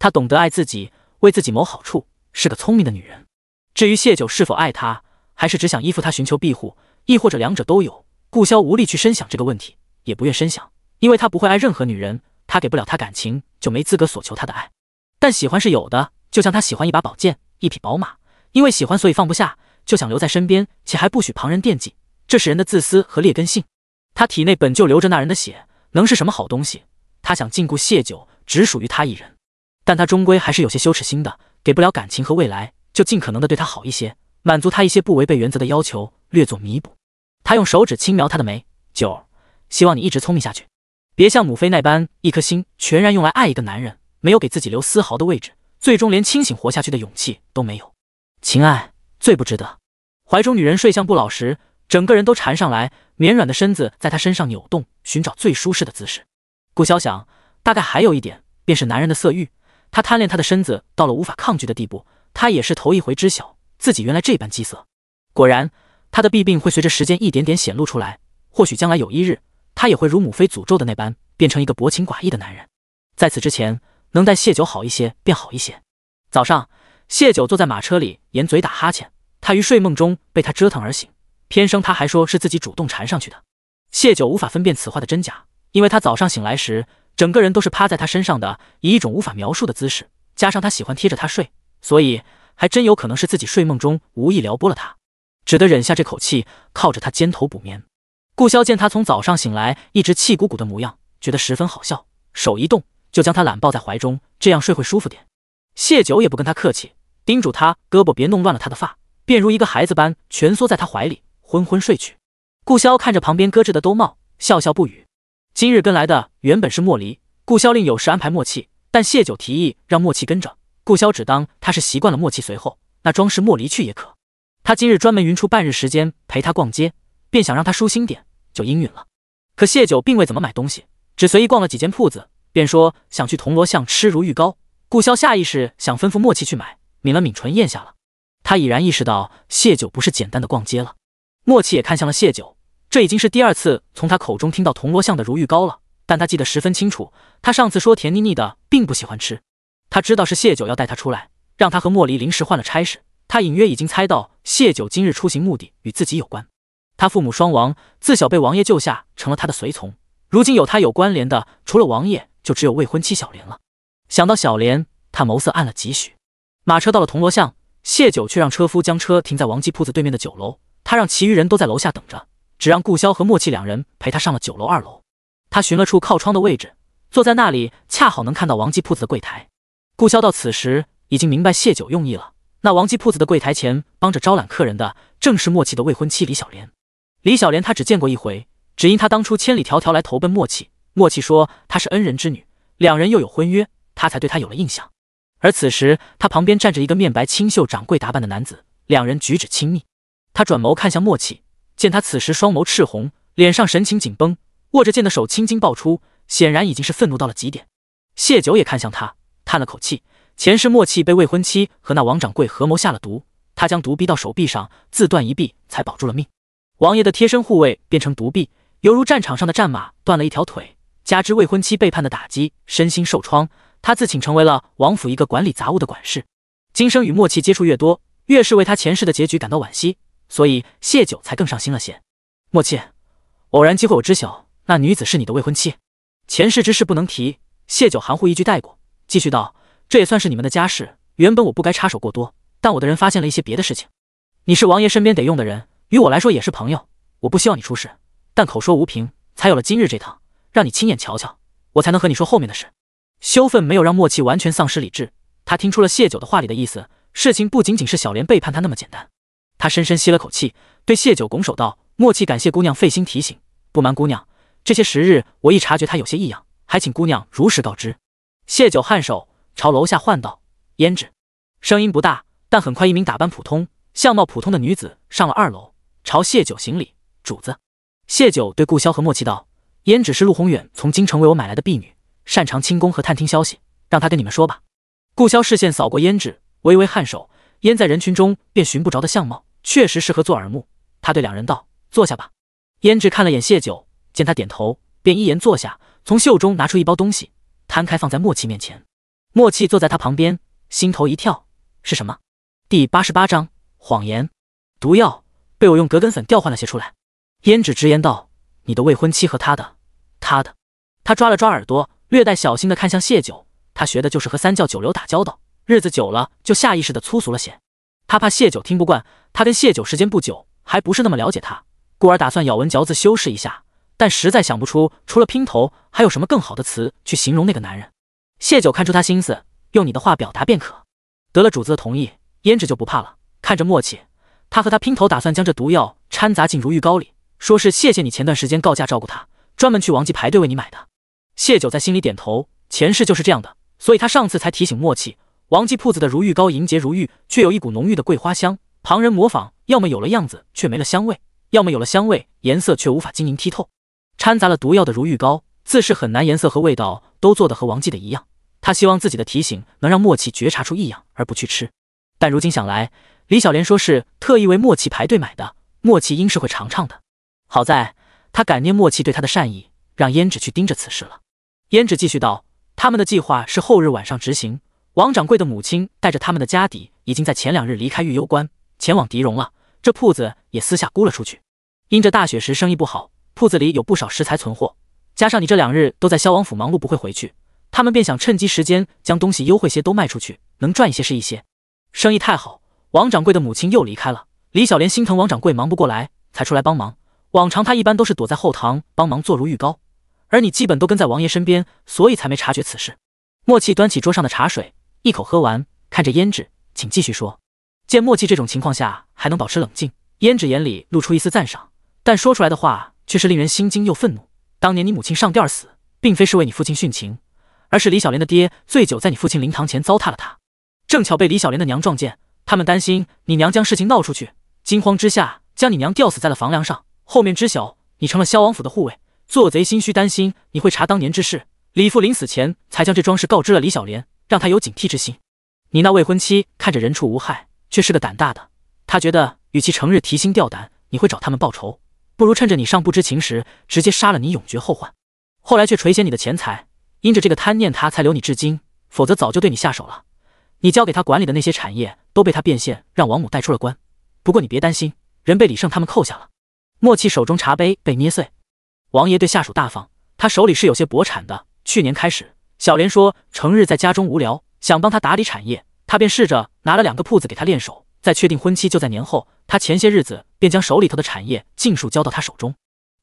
他懂得爱自己，为自己谋好处，是个聪明的女人。至于谢九是否爱他，还是只想依附他寻求庇护，亦或者两者都有，顾潇无力去深想这个问题，也不愿深想，因为他不会爱任何女人，他给不了他感情，就没资格索求他的爱。但喜欢是有的，就像他喜欢一把宝剑，一匹宝马，因为喜欢所以放不下，就想留在身边，且还不许旁人惦记，这是人的自私和劣根性。他体内本就流着那人的血，能是什么好东西？他想禁锢谢九，只属于他一人，但他终归还是有些羞耻心的，给不了感情和未来，就尽可能的对他好一些，满足他一些不违背原则的要求，略作弥补。他用手指轻描他的眉：“九儿，希望你一直聪明下去，别像母妃那般一颗心全然用来爱一个男人，没有给自己留丝毫的位置，最终连清醒活下去的勇气都没有。情爱最不值得。怀中女人睡相不老实，整个人都缠上来，绵软的身子在他身上扭动，寻找最舒适的姿势。顾潇想，大概还有一点，便是男人的色欲。他贪恋他的身子到了无法抗拒的地步，他也是头一回知晓自己原来这般饥色。果然，他的弊病会随着时间一点点显露出来，或许将来有一日，他也会如母妃诅咒的那般，变成一个薄情寡义的男人。在此之前，能待谢九好一些便好一些。早上，谢九坐在马车里，沿嘴打哈欠。他于睡梦中被他折腾而醒，偏生他还说是自己主动缠上去的。谢九无法分辨此话的真假，因为他早上醒来时，整个人都是趴在他身上的，以一种无法描述的姿势，加上他喜欢贴着他睡，所以还真有可能是自己睡梦中无意撩拨了他，只得忍下这口气，靠着他肩头补眠。顾潇见他从早上醒来一直气鼓鼓的模样，觉得十分好笑，手一动就将他揽抱在怀中，这样睡会舒服点。谢九也不跟他客气，叮嘱他胳膊别弄乱了他的发，便如一个孩子般蜷缩在他怀里，昏昏睡去。顾潇看着旁边搁置的兜帽，笑笑不语。今日跟来的原本是莫离，顾潇另有事安排莫契，但谢九提议让莫契跟着，顾潇只当他是习惯了莫契随后，那装饰莫离去也可。他今日专门匀出半日时间陪他逛街，便想让他舒心点，就应允了。可谢九并未怎么买东西，只随意逛了几间铺子，便说想去铜锣巷吃如玉糕。顾潇下意识想吩咐莫契去买，抿了抿唇咽下了。他已然意识到谢九不是简单的逛街了。莫契也看向了谢九，这已经是第二次从他口中听到铜锣巷的如玉糕了，但他记得十分清楚，他上次说甜腻腻的并不喜欢吃。他知道是谢九要带他出来，让他和莫离临时换了差事，他隐约已经猜到谢九今日出行目的与自己有关。他父母双亡，自小被王爷救下，成了他的随从，如今有他有关联的，除了王爷就只有未婚妻小莲了。想到小莲，他眸色暗了几许。马车到了铜锣巷，谢九却让车夫将车停在王记铺子对面的酒楼，他让其余人都在楼下等着，只让顾潇和莫契两人陪他上了酒楼2楼。他寻了处靠窗的位置，坐在那里，恰好能看到王记铺子的柜台。顾潇到此时已经明白谢九用意了，那王记铺子的柜台前帮着招揽客人的，正是莫契的未婚妻李小莲。李小莲他只见过一回，只因他当初千里迢迢来投奔莫契，莫契说她是恩人之女，两人又有婚约，他才对她有了印象。而此时他旁边站着一个面白清秀掌柜打扮的男子，两人举止亲密。他转眸看向莫契，见他此时双眸赤红，脸上神情紧绷，握着剑的手青筋爆出，显然已经是愤怒到了极点。谢九也看向他，叹了口气，前世莫契被未婚妻和那王掌柜合谋下了毒，他将毒逼到手臂上，自断一臂才保住了命。王爷的贴身护卫变成毒臂，犹如战场上的战马断了一条腿，加之未婚妻背叛的打击，身心受创，他自请成为了王府一个管理杂物的管事。今生与莫契接触越多，越是为他前世的结局感到惋惜，所以谢九才更上心了些。莫契，偶然机会我知晓那女子是你的未婚妻，前世之事不能提。谢九含糊一句带过，继续道：这也算是你们的家事，原本我不该插手过多，但我的人发现了一些别的事情。你是王爷身边得用的人，与我来说也是朋友，我不希望你出事，但口说无凭，才有了今日这趟，让你亲眼瞧瞧，我才能和你说后面的事。羞愤没有让莫契完全丧失理智，他听出了谢九的话里的意思，事情不仅仅是小莲背叛他那么简单。他深深吸了口气，对谢九拱手道：莫契感谢姑娘费心提醒，不瞒姑娘，这些时日我亦察觉他有些异样，还请姑娘如实告知。谢九颔首，朝楼下唤道：胭脂。声音不大，但很快一名打扮普通、相貌普通的女子上了2楼，朝谢九行礼：主子。谢九对顾潇和莫契道：胭脂是陆宏远从京城为我买来的婢女，擅长轻功和探听消息，让他跟你们说吧。顾潇视线扫过胭脂，微微颔首，烟在人群中便寻不着的相貌，确实适合做耳目。他对两人道：坐下吧。胭脂看了眼谢九，见他点头，便依言坐下，从袖中拿出一包东西，摊开放在莫契面前。莫契坐在他旁边，心头一跳，是什么？第88章谎言。毒药被我用葛根粉调换了些出来。胭脂直言道：你的未婚妻和他的。他抓了抓耳朵，略带小心地看向谢九，他学的就是和三教九流打交道，日子久了就下意识地粗俗了些。他怕谢九听不惯，他跟谢九时间不久，还不是那么了解他，故而打算咬文嚼字修饰一下，但实在想不出除了姘头还有什么更好的词去形容那个男人。谢九看出他心思，用你的话表达便可。得了主子的同意，胭脂就不怕了，看着默契，他和他姘头打算将这毒药掺杂进如玉膏里，说是谢谢你前段时间告假照顾他，专门去王记排队为你买的。谢九在心里点头，前世就是这样的，所以他上次才提醒默契，王记铺子的如玉膏莹洁如玉，却有一股浓郁的桂花香。旁人模仿，要么有了样子却没了香味，要么有了香味，颜色却无法晶莹剔透。掺杂了毒药的如玉膏，自是很难颜色和味道都做得和王记的一样。他希望自己的提醒能让默契觉察出异样而不去吃，但如今想来，李小莲说是特意为默契排队买的，默契应是会尝尝的。好在他感念默契对他的善意，让胭脂去盯着此事了。胭脂继续道，他们的计划是后日晚上执行。王掌柜的母亲带着他们的家底已经在前2日离开玉幽关，前往狄戎了。这铺子也私下估了出去。因这大雪时生意不好，铺子里有不少食材存货，加上你这2日都在萧王府忙碌不会回去，他们便想趁机时间将东西优惠些都卖出去，能赚一些是一些。生意太好，王掌柜的母亲又离开了。李小莲心疼王掌柜忙不过来，才出来帮忙。往常他一般都是躲在后堂帮忙做如玉膏，而你基本都跟在王爷身边，所以才没察觉此事。默契端起桌上的茶水，一口喝完，看着胭脂，请继续说。见默契这种情况下还能保持冷静，胭脂眼里露出一丝赞赏，但说出来的话却是令人心惊又愤怒。当年你母亲上吊而死，并非是为你父亲殉情，而是李小莲的爹醉酒在你父亲灵堂前糟蹋了他，正巧被李小莲的娘撞见，他们担心你娘将事情闹出去，惊慌之下将你娘吊死在了房梁上。后面知晓你成了萧王府的护卫，做贼心虚担心你会查当年之事，李父临死前才将这桩事告知了李小莲，让他有警惕之心。你那未婚妻看着人畜无害，却是个胆大的，他觉得与其成日提心吊胆你会找他们报仇，不如趁着你尚不知情时直接杀了你，永绝后患。后来却垂涎你的钱财，因着这个贪念他才留你至今，否则早就对你下手了。你交给他管理的那些产业都被他变现，让王母带出了关。不过你别担心，人被李胜他们扣下了。默契手中茶杯被捏碎。王爷对下属大方，他手里是有些薄产的。去年开始，小莲说成日在家中无聊，想帮他打理产业，他便试着拿了2个铺子给他练手。在确定婚期就在年后，他前些日子便将手里头的产业尽数交到他手中。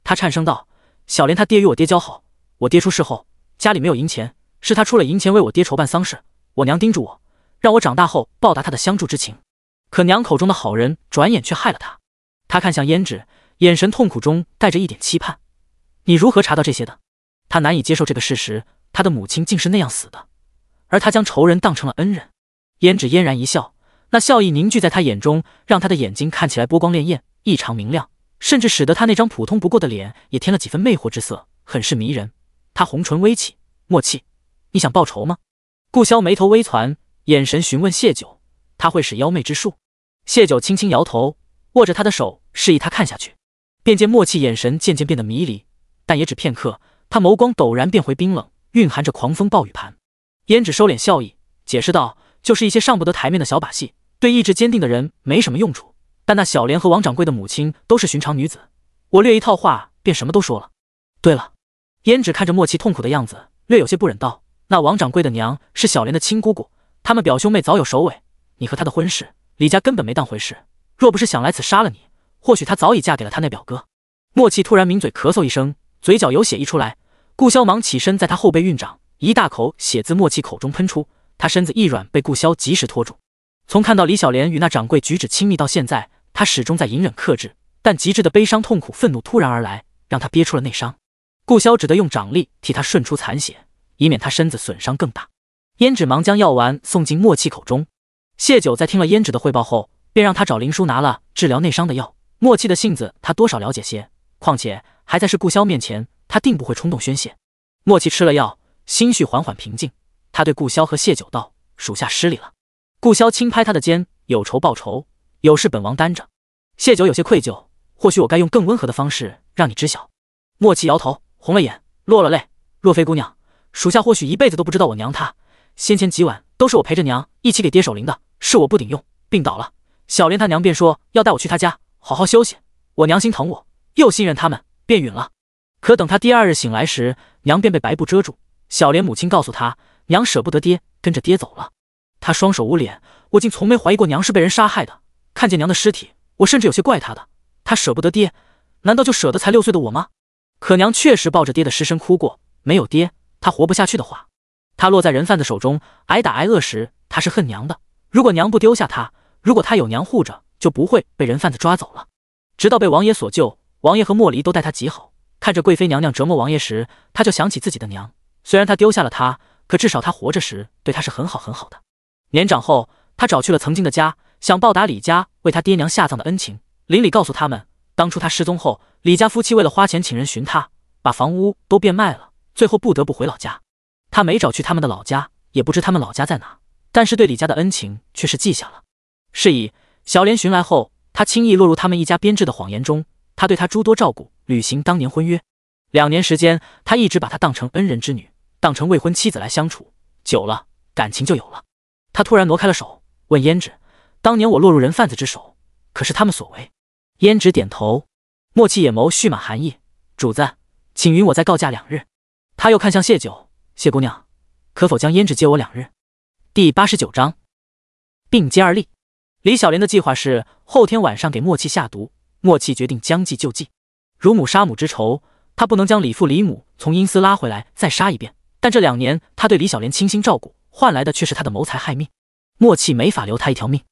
他颤声道：“小莲他爹与我爹交好，我爹出事后家里没有银钱，是他出了银钱为我爹筹办丧事。我娘叮嘱我，让我长大后报答他的相助之情。可娘口中的好人，转眼却害了他。”他看向胭脂，眼神痛苦中带着一点期盼。你如何查到这些的？他难以接受这个事实，他的母亲竟是那样死的，而他将仇人当成了恩人。胭脂嫣然一笑，那笑意凝聚在他眼中，让他的眼睛看起来波光潋滟，异常明亮，甚至使得他那张普通不过的脸也添了几分魅惑之色，很是迷人。他红唇微起，默契，你想报仇吗？顾萧眉头微攒，眼神询问谢九，他会使妖媚之术？谢九轻轻摇头，握着他的手示意他看下去。便见默契眼神渐渐变得迷离，但也只片刻，他眸光陡然变回冰冷，蕴含着狂风暴雨盘。胭脂收敛笑意，解释道：“就是一些上不得台面的小把戏，对意志坚定的人没什么用处。但那小莲和王掌柜的母亲都是寻常女子，我略一套话，便什么都说了。对了。”胭脂看着默契痛苦的样子，略有些不忍道：“那王掌柜的娘是小莲的亲姑姑，他们表兄妹早有首尾，你和他的婚事，李家根本没当回事。若不是想来此杀了你，或许她早已嫁给了他那表哥。”默契突然抿嘴咳嗽一声，嘴角有血溢出来。顾萧忙起身在他后背运掌，一大口血自默契口中喷出，他身子一软，被顾萧及时拖住。从看到李小莲与那掌柜举止亲密到现在，他始终在隐忍克制，但极致的悲伤、痛苦、愤怒突然而来，让他憋出了内伤。顾萧只得用掌力替他顺出残血，以免他身子损伤更大。胭脂忙将药丸送进默契口中。谢九在听了胭脂的汇报后，便让他找林叔拿了治疗内伤的药。默契的性子他多少了解些，况且还在是顾萧面前，他定不会冲动宣泄。默契吃了药，心绪缓缓平静，他对顾萧和谢九道：“属下失礼了。”顾萧轻拍他的肩：“有仇报仇，有事本王担着。”谢九有些愧疚：“或许我该用更温和的方式让你知晓。”默契摇头，红了眼，落了泪：“若非姑娘，属下或许一辈子都不知道我娘她。先前几晚都是我陪着娘一起给爹守灵的，是我不顶用，病倒了。小莲她娘便说要带我去她家好好休息，我娘心疼我，又信任他们，便允了。可等他第2日醒来时，娘便被白布遮住。小莲母亲告诉他，娘舍不得爹，跟着爹走了。他双手捂脸，我竟从没怀疑过娘是被人杀害的。看见娘的尸体，我甚至有些怪她的。她舍不得爹，难道就舍得才6岁的我吗？可娘确实抱着爹的尸身哭过，没有爹，她活不下去的话。她落在人贩子手中，挨打挨饿时，她是恨娘的。如果娘不丢下她，如果她有娘护着，就不会被人贩子抓走了。直到被王爷所救，王爷和莫离都待他极好。看着贵妃娘娘折磨王爷时，他就想起自己的娘。虽然他丢下了她，可至少他活着时对他是很好很好的。年长后，他找去了曾经的家，想报答李家为他爹娘下葬的恩情。邻里告诉他们，当初他失踪后，李家夫妻为了花钱请人寻他，把房屋都变卖了，最后不得不回老家。他没找去他们的老家，也不知他们老家在哪，但是对李家的恩情却是记下了。是以小莲寻来后，他轻易落入他们一家编制的谎言中。他对他诸多照顾，履行当年婚约。2年时间，他一直把她当成恩人之女，当成未婚妻子来相处，久了感情就有了。他突然挪开了手，问胭脂：“当年我落入人贩子之手，可是他们所为？”胭脂点头。莫契眼眸蓄满寒意：“主子，请允我再告假2日。”他又看向谢九：“谢姑娘，可否将胭脂借我2日？”第89章并接而立。李小莲的计划是后天晚上给莫契下毒，莫契决定将计就计。乳母杀母之仇，他不能将李父李母从阴司拉回来再杀一遍，但这2年他对李小莲倾心照顾，换来的却是他的谋财害命。莫契没法留他一条命，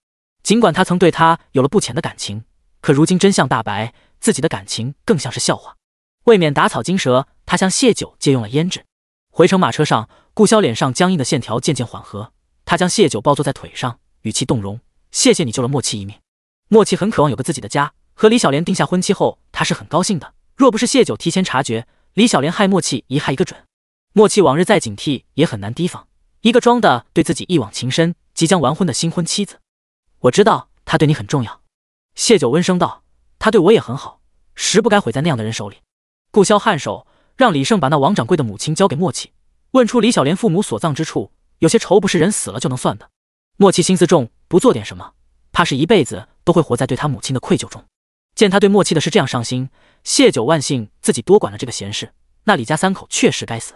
尽管他曾对他有了不浅的感情，可如今真相大白，自己的感情更像是笑话。为免打草惊蛇，他向谢九借用了胭脂。回程马车上，顾潇脸上僵硬的线条渐渐缓和，他将谢九抱坐在腿上，语气动容：“谢谢你救了莫契一命。”莫契很渴望有个自己的家，和李小莲定下婚期后，他是很高兴的。若不是谢九提前察觉，李小莲害莫契一害一个准。莫契往日再警惕也很难提防，一个装的对自己一往情深，即将完婚的新婚妻子。我知道他对你很重要。谢九温声道：“他对我也很好，实不该毁在那样的人手里。”顾潇颔首，让李胜把那王掌柜的母亲交给莫契，问出李小莲父母所葬之处。有些仇不是人死了就能算的。莫契心思重，不做点什么，怕是一辈子都会活在对他母亲的愧疚中。见他对莫契的事这样上心，谢九万幸自己多管了这个闲事。那李家3口确实该死。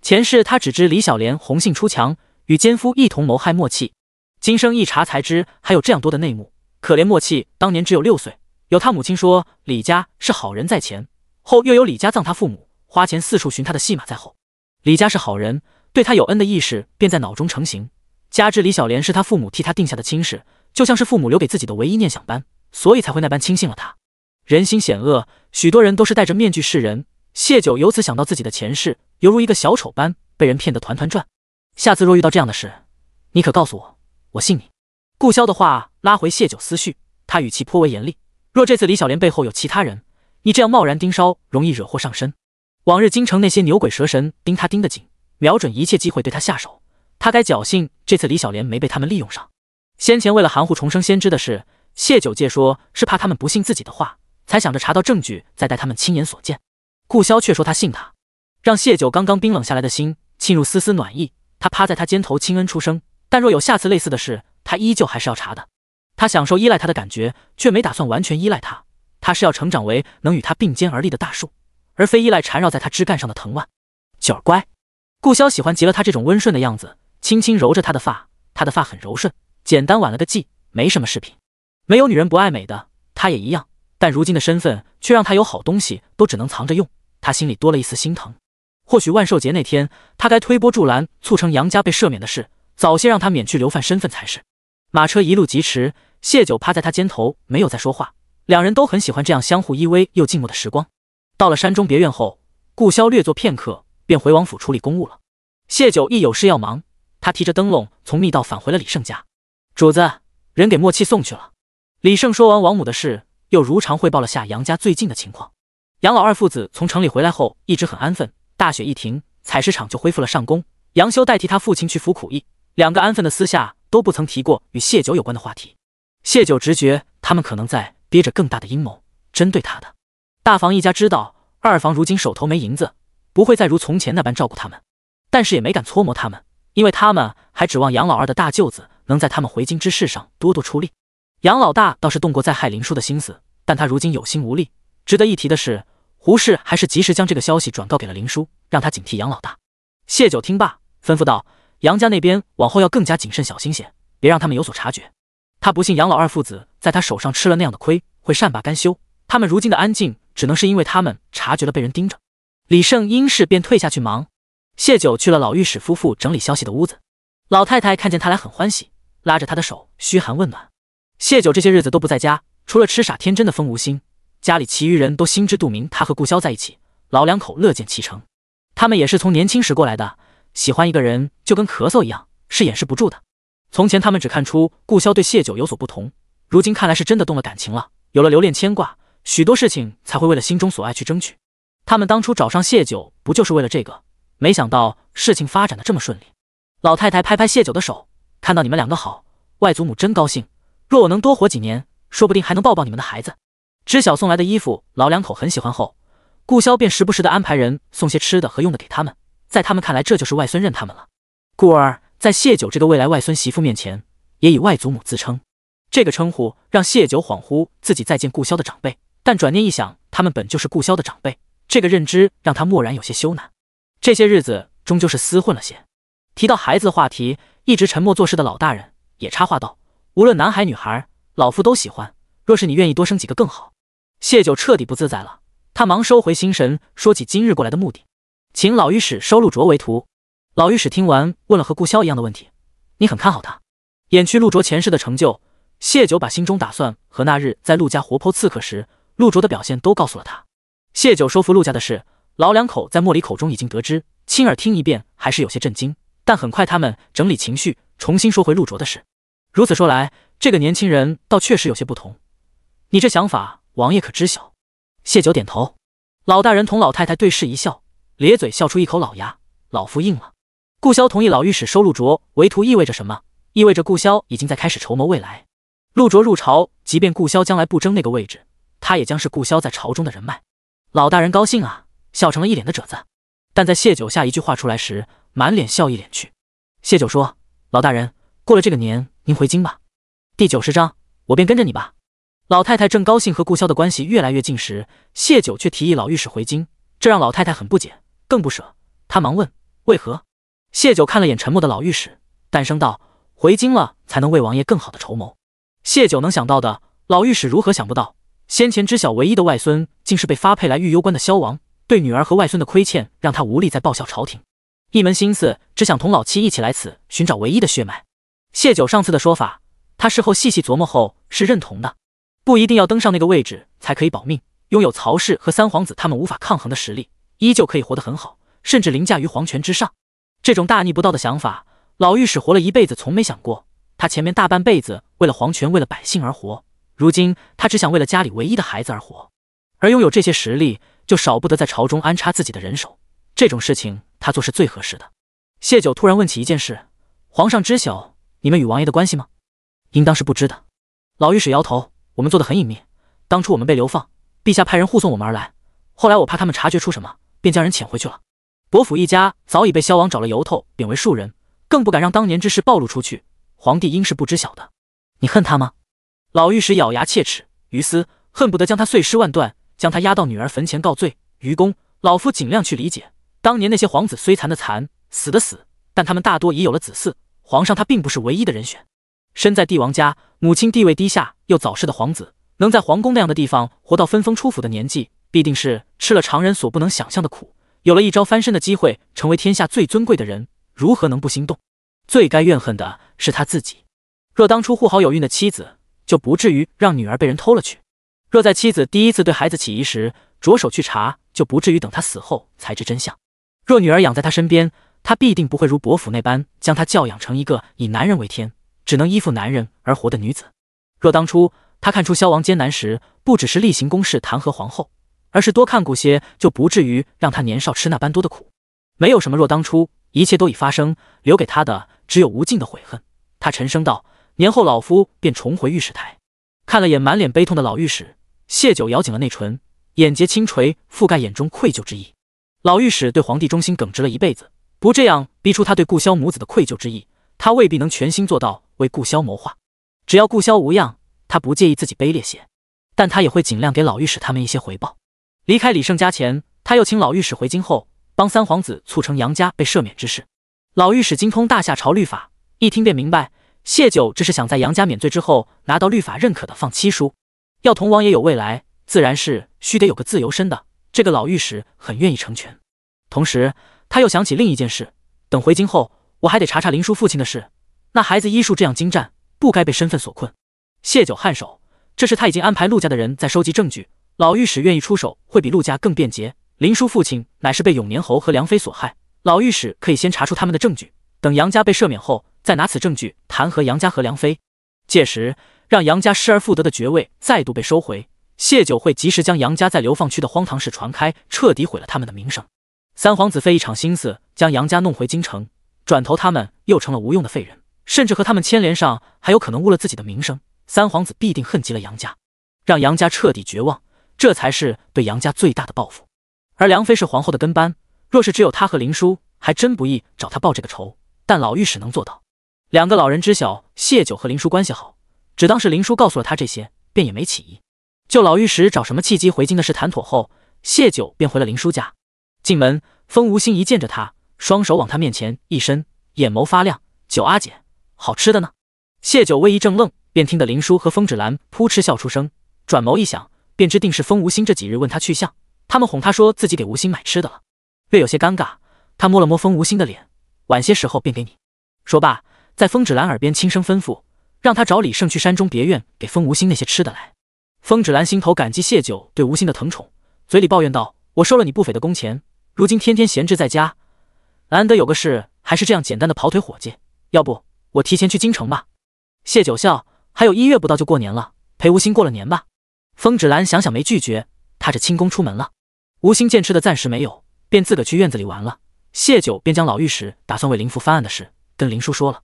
前世他只知李小莲红杏出墙，与奸夫一同谋害莫契，今生一查才知还有这样多的内幕。可怜莫契当年只有6岁，有他母亲说李家是好人在前，后又有李家葬他父母，花钱四处寻他的戏码在后。李家是好人，对他有恩的意识便在脑中成型，加之李小莲是他父母替他定下的亲事，就像是父母留给自己的唯一念想般，所以才会那般轻信了他。人心险恶，许多人都是戴着面具示人。谢九由此想到自己的前世，犹如一个小丑般被人骗得团团转。下次若遇到这样的事，你可告诉我，我信你。顾潇的话拉回谢九思绪，他语气颇为严厉：若这次李小莲背后有其他人，你这样贸然盯梢，容易惹祸上身。往日京城那些牛鬼蛇神盯他盯得紧，瞄准一切机会对他下手，他该侥幸这次李小莲没被他们利用上。先前为了含糊重生先知的事，谢九介说是怕他们不信自己的话，才想着查到证据再带他们亲眼所见。顾潇却说他信他，让谢九刚刚冰冷下来的心沁入丝丝暖意。他趴在他肩头轻恩出声，但若有下次类似的事，他依旧还是要查的。他享受依赖他的感觉，却没打算完全依赖他。他是要成长为能与他并肩而立的大树，而非依赖缠绕在他枝干上的藤蔓。九儿乖。顾潇喜欢极了他这种温顺的样子，轻轻揉着他的发，他的发很柔顺，简单挽了个髻，没什么饰品。没有女人不爱美的，他也一样，但如今的身份却让他有好东西都只能藏着用，他心里多了一丝心疼。或许万寿节那天，他该推波助澜，促成杨家被赦免的事，早些让他免去流犯身份才是。马车一路疾驰，谢九趴在他肩头，没有再说话。两人都很喜欢这样相互依偎又静默的时光。到了山中别院后，顾潇略坐片刻，便回王府处理公务了。谢九亦有事要忙，他提着灯笼从密道返回了李胜家。主子，人给莫契送去了。李胜说完王母的事，又如常汇报了下杨家最近的情况。杨老二父子从城里回来后一直很安分，大雪一停，采石场就恢复了上工。杨修代替他父亲去服苦役，两个安分的私下都不曾提过与谢九有关的话题。谢九直觉他们可能在憋着更大的阴谋，针对他的。大房一家知道二房如今手头没银子，不会再如从前那般照顾他们，但是也没敢搓磨他们，因为他们还指望杨老二的大舅子能在他们回京之事上多多出力。杨老大倒是动过再害林叔的心思，但他如今有心无力。值得一提的是，胡氏还是及时将这个消息转告给了林叔，让他警惕杨老大。谢九听罢，吩咐道：杨家那边往后要更加谨慎小心些，别让他们有所察觉。他不信杨老二父子在他手上吃了那样的亏，会善罢甘休。他们如今的安静，只能是因为他们察觉了被人盯着。李胜因事便退下去忙。谢九去了老御史夫妇整理消息的屋子，老太太看见他来很欢喜，拉着他的手嘘寒问暖。谢九这些日子都不在家，除了痴傻天真的风无心，家里其余人都心知肚明他和顾潇在一起，老两口乐见其成。他们也是从年轻时过来的，喜欢一个人就跟咳嗽一样，是掩饰不住的。从前他们只看出顾潇对谢九有所不同，如今看来是真的动了感情了，有了留恋牵挂，许多事情才会为了心中所爱去争取。他们当初找上谢九不就是为了这个，没想到事情发展的这么顺利。老太太拍拍谢九的手，看到你们两个好，外祖母真高兴，若我能多活几年，说不定还能抱抱你们的孩子。知晓送来的衣服老两口很喜欢后，顾潇便时不时的安排人送些吃的和用的给他们，在他们看来这就是外孙认他们了。故而在谢九这个未来外孙媳妇面前，也以外祖母自称。这个称呼让谢九恍惚自己再见顾潇的长辈，但转念一想，他们本就是顾潇的长辈，这个认知让他蓦然有些羞赧。这些日子终究是厮混了些。提到孩子的话题，一直沉默做事的老大人也插话道：“无论男孩女孩，老夫都喜欢，若是你愿意多生几个更好。”谢九彻底不自在了，他忙收回心神，说起今日过来的目的，请老御史收陆卓为徒。老御史听完，问了和顾潇一样的问题：“你很看好他？”掩去陆卓前世的成就，谢九把心中打算和那日在陆家活剖刺客时陆卓的表现都告诉了他。谢九收服陆家的事，老两口在莫离口中已经得知，亲耳听一遍还是有些震惊，但很快他们整理情绪，重新说回陆卓的事。如此说来，这个年轻人倒确实有些不同。你这想法，王爷可知晓？谢九点头。老大人同老太太对视一笑，咧嘴笑出一口老牙，老夫应了。顾潇同意老御史收陆卓为徒意味着什么？意味着顾潇已经在开始筹谋未来。陆卓入朝，即便顾潇将来不争那个位置，他也将是顾潇在朝中的人脉。老大人高兴啊，笑成了一脸的褶子。但在谢九下一句话出来时，满脸笑意敛去。谢九说：“老大人，过了这个年，您回京吧。第90章，我便跟着你吧。”老太太正高兴和顾潇的关系越来越近时，谢九却提议老御史回京，这让老太太很不解，更不舍。她忙问：“为何？”谢九看了眼沉默的老御史，淡声道：“回京了，才能为王爷更好的筹谋。”谢九能想到的，老御史如何想不到？先前知晓唯一的外孙竟是被发配来御幽关的萧王，对女儿和外孙的亏欠让他无力再报效朝廷，一门心思只想同老妻一起来此寻找唯一的血脉。谢九上次的说法，他事后细细琢磨后是认同的，不一定要登上那个位置才可以保命，拥有曹氏和三皇子他们无法抗衡的实力，依旧可以活得很好，甚至凌驾于皇权之上。这种大逆不道的想法，老御史活了一辈子从没想过。他前面大半辈子为了皇权为了百姓而活，如今他只想为了家里唯一的孩子而活，而拥有这些实力，就少不得在朝中安插自己的人手，这种事情他做是最合适的。谢九突然问起一件事：“皇上知晓你们与王爷的关系吗？”“应当是不知的。”老御史摇头：“我们做得很隐秘，当初我们被流放，陛下派人护送我们而来，后来我怕他们察觉出什么，便将人遣回去了。伯府一家早已被萧王找了由头，贬为庶人，更不敢让当年之事暴露出去，皇帝应是不知晓的。你恨他吗？”老御史咬牙切齿：“于私，恨不得将他碎尸万段，将他押到女儿坟前告罪。于公，老夫尽量去理解，当年那些皇子虽残的残，死的死，但他们大多已有了子嗣，皇上他并不是唯一的人选。身在帝王家，母亲地位低下又早逝的皇子，能在皇宫那样的地方活到分封出府的年纪，必定是吃了常人所不能想象的苦，有了一朝翻身的机会，成为天下最尊贵的人，如何能不心动？最该怨恨的是他自己。若当初护好有孕的妻子，就不至于让女儿被人偷了去；若在妻子第一次对孩子起疑时着手去查，就不至于等他死后才知真相。若女儿养在他身边，他必定不会如伯府那般将她教养成一个以男人为天，只能依附男人而活的女子。若当初他看出萧王艰难时，不只是例行公事弹劾皇后，而是多看顾些，就不至于让他年少吃那般多的苦。没有什么若当初，一切都已发生，留给他的只有无尽的悔恨。他沉声道：“年后老夫便重回御史台。”看了眼满脸悲痛的老御史，谢九咬紧了内唇，眼睫轻垂，覆盖眼中愧疚之意。老御史对皇帝忠心耿直了一辈子，不这样逼出他对顾萧母子的愧疚之意，他未必能全心做到为顾萧谋划。只要顾萧无恙，他不介意自己卑劣些，但他也会尽量给老御史他们一些回报。离开李胜家前，他又请老御史回京后，帮三皇子促成杨家被赦免之事。老御史精通大夏朝律法，一听便明白，谢九这是想在杨家免罪之后拿到律法认可的放妻书，要同王爷有未来，自然是须得有个自由身的。这个老御史很愿意成全。同时他又想起另一件事，等回京后，我还得查查林叔父亲的事，那孩子医术这样精湛，不该被身份所困。谢九颔首，这是他已经安排陆家的人在收集证据，老御史愿意出手，会比陆家更便捷。林叔父亲乃是被永年侯和梁妃所害，老御史可以先查出他们的证据，等杨家被赦免后，再拿此证据弹劾杨家和梁妃。届时，让杨家失而复得的爵位再度被收回。谢九会及时将杨家在流放区的荒唐事传开，彻底毁了他们的名声。三皇子费一场心思将杨家弄回京城，转头他们又成了无用的废人，甚至和他们牵连上，还有可能污了自己的名声。三皇子必定恨极了杨家，让杨家彻底绝望，这才是对杨家最大的报复。而梁妃是皇后的跟班，若是只有她和林殊，还真不易找她报这个仇。但老御史能做到。两个老人知晓谢九和林殊关系好，只当是林殊告诉了他这些，便也没起疑。就老御史找什么契机回京的事谈妥后，谢九便回了林殊家。进门，风无心一见着他，双手往他面前一伸，眼眸发亮：“九阿姐，好吃的呢。”谢九微一怔愣，便听得林殊和风芷兰扑哧笑出声，转眸一想，便知定是风无心这几日问他去向，他们哄他说自己给无心买吃的了。略有些尴尬，他摸了摸风无心的脸，晚些时候便给你。说罢，在风芷兰耳边轻声吩咐，让他找李胜去山中别院给风无心那些吃的来。风芷兰心头感激谢九对无心的疼宠，嘴里抱怨道：“我收了你不菲的工钱，如今天天闲置在家，难得有个事，还是这样简单的跑腿伙计，要不我提前去京城吧。”谢九笑：“还有1月不到就过年了，陪无心过了年吧。”风芷兰想想没拒绝，踏着轻功出门了。无心见吃的暂时没有，便自个去院子里玩了。谢九便将老御史打算为林父翻案的事跟林殊说了。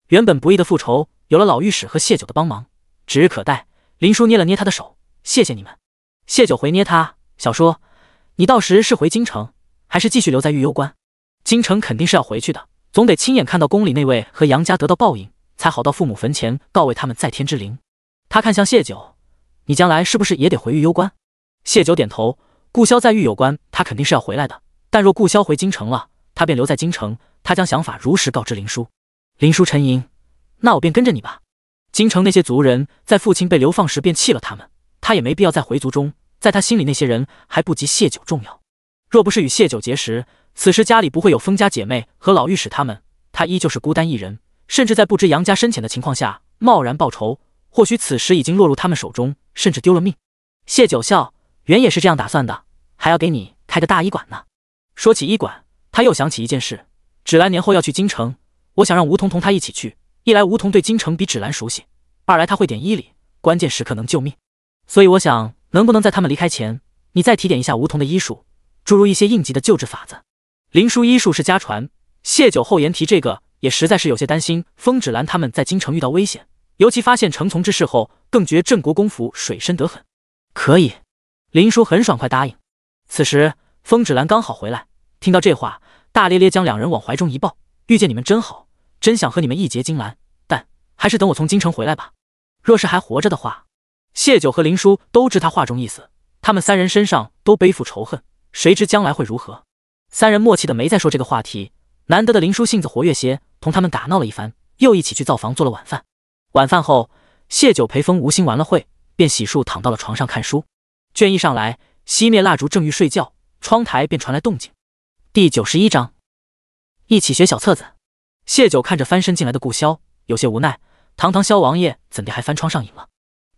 原本不义的复仇，有了老御史和谢九的帮忙，指日可待。林殊捏了捏他的手：“谢谢你们。”谢九回捏他，小说：“你到时是回京城，还是继续留在玉幽关？”京城肯定是要回去的，总得亲眼看到宫里那位和杨家得到报应，才好到父母坟前告慰他们在天之灵。他看向谢九：“你将来是不是也得回玉幽关？”谢九点头：“顾萧在玉有关，他肯定是要回来的。但若顾萧回京城了，他便留在京城。他将想法如实告知林殊。”林殊沉吟：“那我便跟着你吧。京城那些族人在父亲被流放时便弃了他们，他也没必要再回族中，在他心里那些人还不及谢九重要。若不是与谢九结识，此时家里不会有风家姐妹和老御史他们，他依旧是孤单一人，甚至在不知杨家深浅的情况下贸然报仇，或许此时已经落入他们手中，甚至丢了命。”谢九笑：“原也是这样打算的，还要给你开个大医馆呢。”说起医馆，他又想起一件事：芷兰年后要去京城，我想让吴桐同他一起去，一来吴桐对京城比芷兰熟悉，二来他会点医理，关键时刻能救命。所以我想，能不能在他们离开前，你再提点一下吴桐的医术，注入一些应急的救治法子。林殊医术是家传，谢九后言提这个，也实在是有些担心风芷兰他们在京城遇到危险，尤其发现程从之事后，更觉镇国公府水深得很。可以，林殊很爽快答应。此时风芷兰刚好回来，听到这话，大咧咧将两人往怀中一抱：“遇见你们真好，真想和你们一结金兰，但还是等我从京城回来吧。若是还活着的话。”谢九和林殊都知他话中意思，他们三人身上都背负仇恨，谁知将来会如何？三人默契的没再说这个话题。难得的林殊性子活跃些，同他们打闹了一番，又一起去灶房做了晚饭。晚饭后，谢九陪风无心完了会，便洗漱躺到了床上看书。倦意上来，熄灭蜡烛，正欲睡觉，窗台便传来动静。第91章，一起学小册子。谢九看着翻身进来的顾萧，有些无奈，堂堂萧王爷怎地还翻窗上瘾了？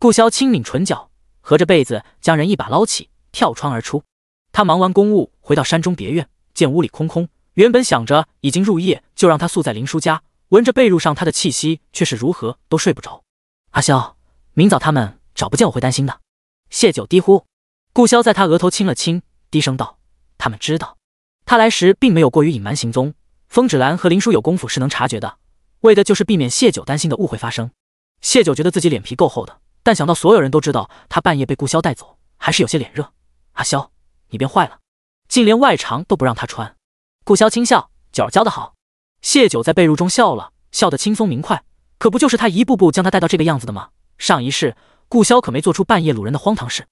顾萧轻抿唇角，合着被子将人一把捞起，跳窗而出。他忙完公务，回到山中别院，见屋里空空，原本想着已经入夜，就让他宿在林殊家，闻着被褥上他的气息，却是如何都睡不着。阿萧，明早他们找不见我会担心的。谢九低呼。顾萧在他额头亲了亲，低声道：“他们知道。他来时并没有过于隐瞒行踪，风芷兰和林殊有功夫是能察觉的，为的就是避免谢九担心的误会发生。”谢九觉得自己脸皮够厚的，但想到所有人都知道他半夜被顾萧带走，还是有些脸热。“阿萧，你变坏了，竟连外裳都不让他穿。”顾萧轻笑：“九儿教得好。”谢九在被褥中笑了，笑得轻松明快，可不就是他一步步将他带到这个样子的吗？上一世顾萧可没做出半夜掳人的荒唐事，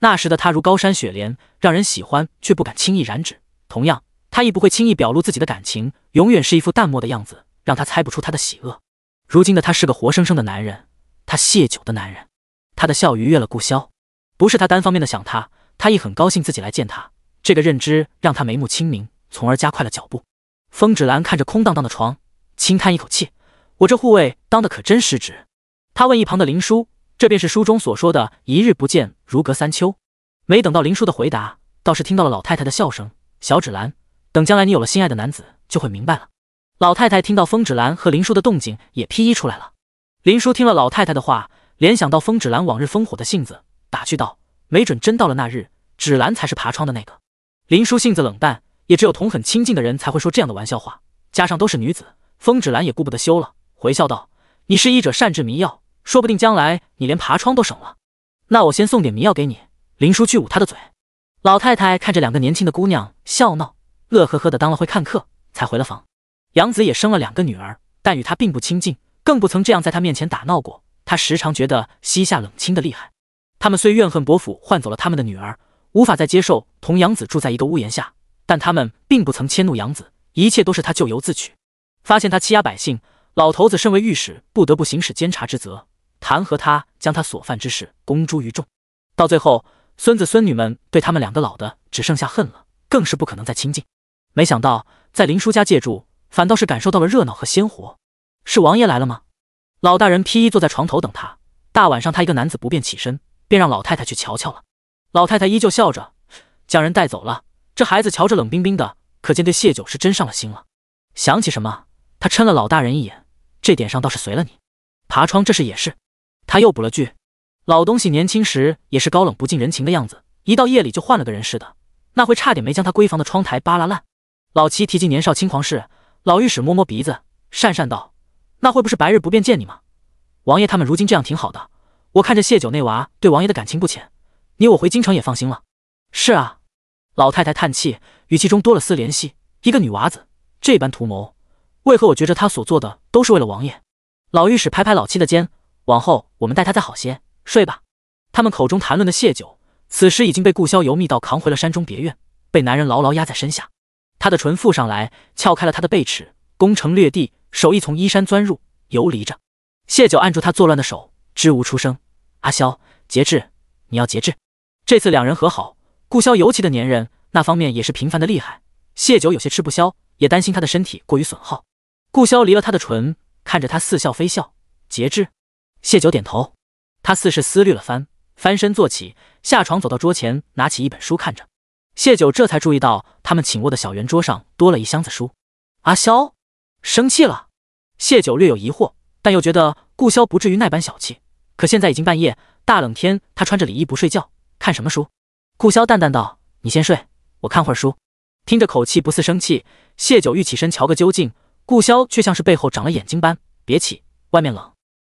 那时的他如高山雪莲，让人喜欢却不敢轻易染指。同样，他亦不会轻易表露自己的感情，永远是一副淡漠的样子，让他猜不出他的喜恶。如今的他是个活生生的男人，他谢九的男人。他的笑愉悦了顾萧，不是他单方面的想他，他亦很高兴自己来见他。这个认知让他眉目清明，从而加快了脚步。风芷兰看着空荡荡的床，轻叹一口气：“我这护卫当的可真失职。”他问一旁的林殊：“这便是书中所说的一日不见如隔三秋？”没等到林殊的回答，倒是听到了老太太的笑声：“小芷兰，等将来你有了心爱的男子，就会明白了。老太太听到风芷兰和林叔的动静，也披衣出来了。林叔听了老太太的话，联想到风芷兰往日烽火的性子，打趣道：“没准真到了那日，芷兰才是爬窗的那个。”林叔性子冷淡，也只有同很亲近的人才会说这样的玩笑话，加上都是女子，风芷兰也顾不得羞了，回笑道：“你是医者善制迷药，说不定将来你连爬窗都省了。那我先送点迷药给你。”林叔去捂她的嘴。老太太看着两个年轻的姑娘笑闹，乐呵呵的当了会看客，才回了房。杨子也生了2个女儿，但与她并不亲近，更不曾这样在她面前打闹过。她时常觉得膝下冷清的厉害。他们虽怨恨伯父换走了他们的女儿，无法再接受同杨子住在一个屋檐下，但他们并不曾迁怒杨子，一切都是他咎由自取。发现他欺压百姓，老头子身为御史，不得不行使监察之责，弹劾他将他所犯之事公诸于众。到最后，孙子孙女们对他们2个老的只剩下恨了，更是不可能再亲近。没想到在林叔家借住，反倒是感受到了热闹和鲜活。是王爷来了吗？老大人披衣坐在床头等他，大晚上他一个男子不便起身，便让老太太去瞧瞧了。老太太依旧笑着，将人带走了。这孩子瞧着冷冰冰的，可见对谢九是真上了心了。想起什么，他嗔了老大人一眼，这点上倒是随了你。爬窗这事也是。他又补了句，老东西年轻时也是高冷不近人情的样子，一到夜里就换了个人似的，那回差点没将他闺房的窗台扒拉烂。老七提及年少轻狂事，老御史摸摸鼻子，讪讪道：“那会不是白日不便见你吗？王爷他们如今这样挺好的，我看着谢九那娃对王爷的感情不浅，你我回京城也放心了。”是啊，老太太叹气，语气中多了丝怜惜。一个女娃子这般图谋，为何我觉着她所做的都是为了王爷？老御史拍拍老七的肩，往后我们待她再好些，睡吧。他们口中谈论的谢九，此时已经被顾萧由密道扛回了山中别院，被男人牢牢压在身下。他的唇附上来，撬开了他的背齿，攻城略地，手一从衣衫钻入，游离着。谢九按住他作乱的手，支吾出声：“阿萧，节制，你要节制。”这次两人和好，顾萧尤其的粘人，那方面也是频繁的厉害。谢九有些吃不消，也担心他的身体过于损耗。顾萧离了他的唇，看着他似笑非笑：“节制。”谢九点头。他似是思虑了番，翻身坐起，下床走到桌前，拿起一本书看着。谢九这才注意到他们寝卧的小圆桌上多了一箱子书。阿萧生气了。谢九略有疑惑，但又觉得顾萧不至于那般小气。可现在已经半夜，大冷天，他穿着里衣不睡觉，看什么书？顾萧淡淡道：“你先睡，我看会儿书。”听着口气不似生气，谢九欲起身瞧个究竟，顾萧却像是背后长了眼睛般：“别起，外面冷。”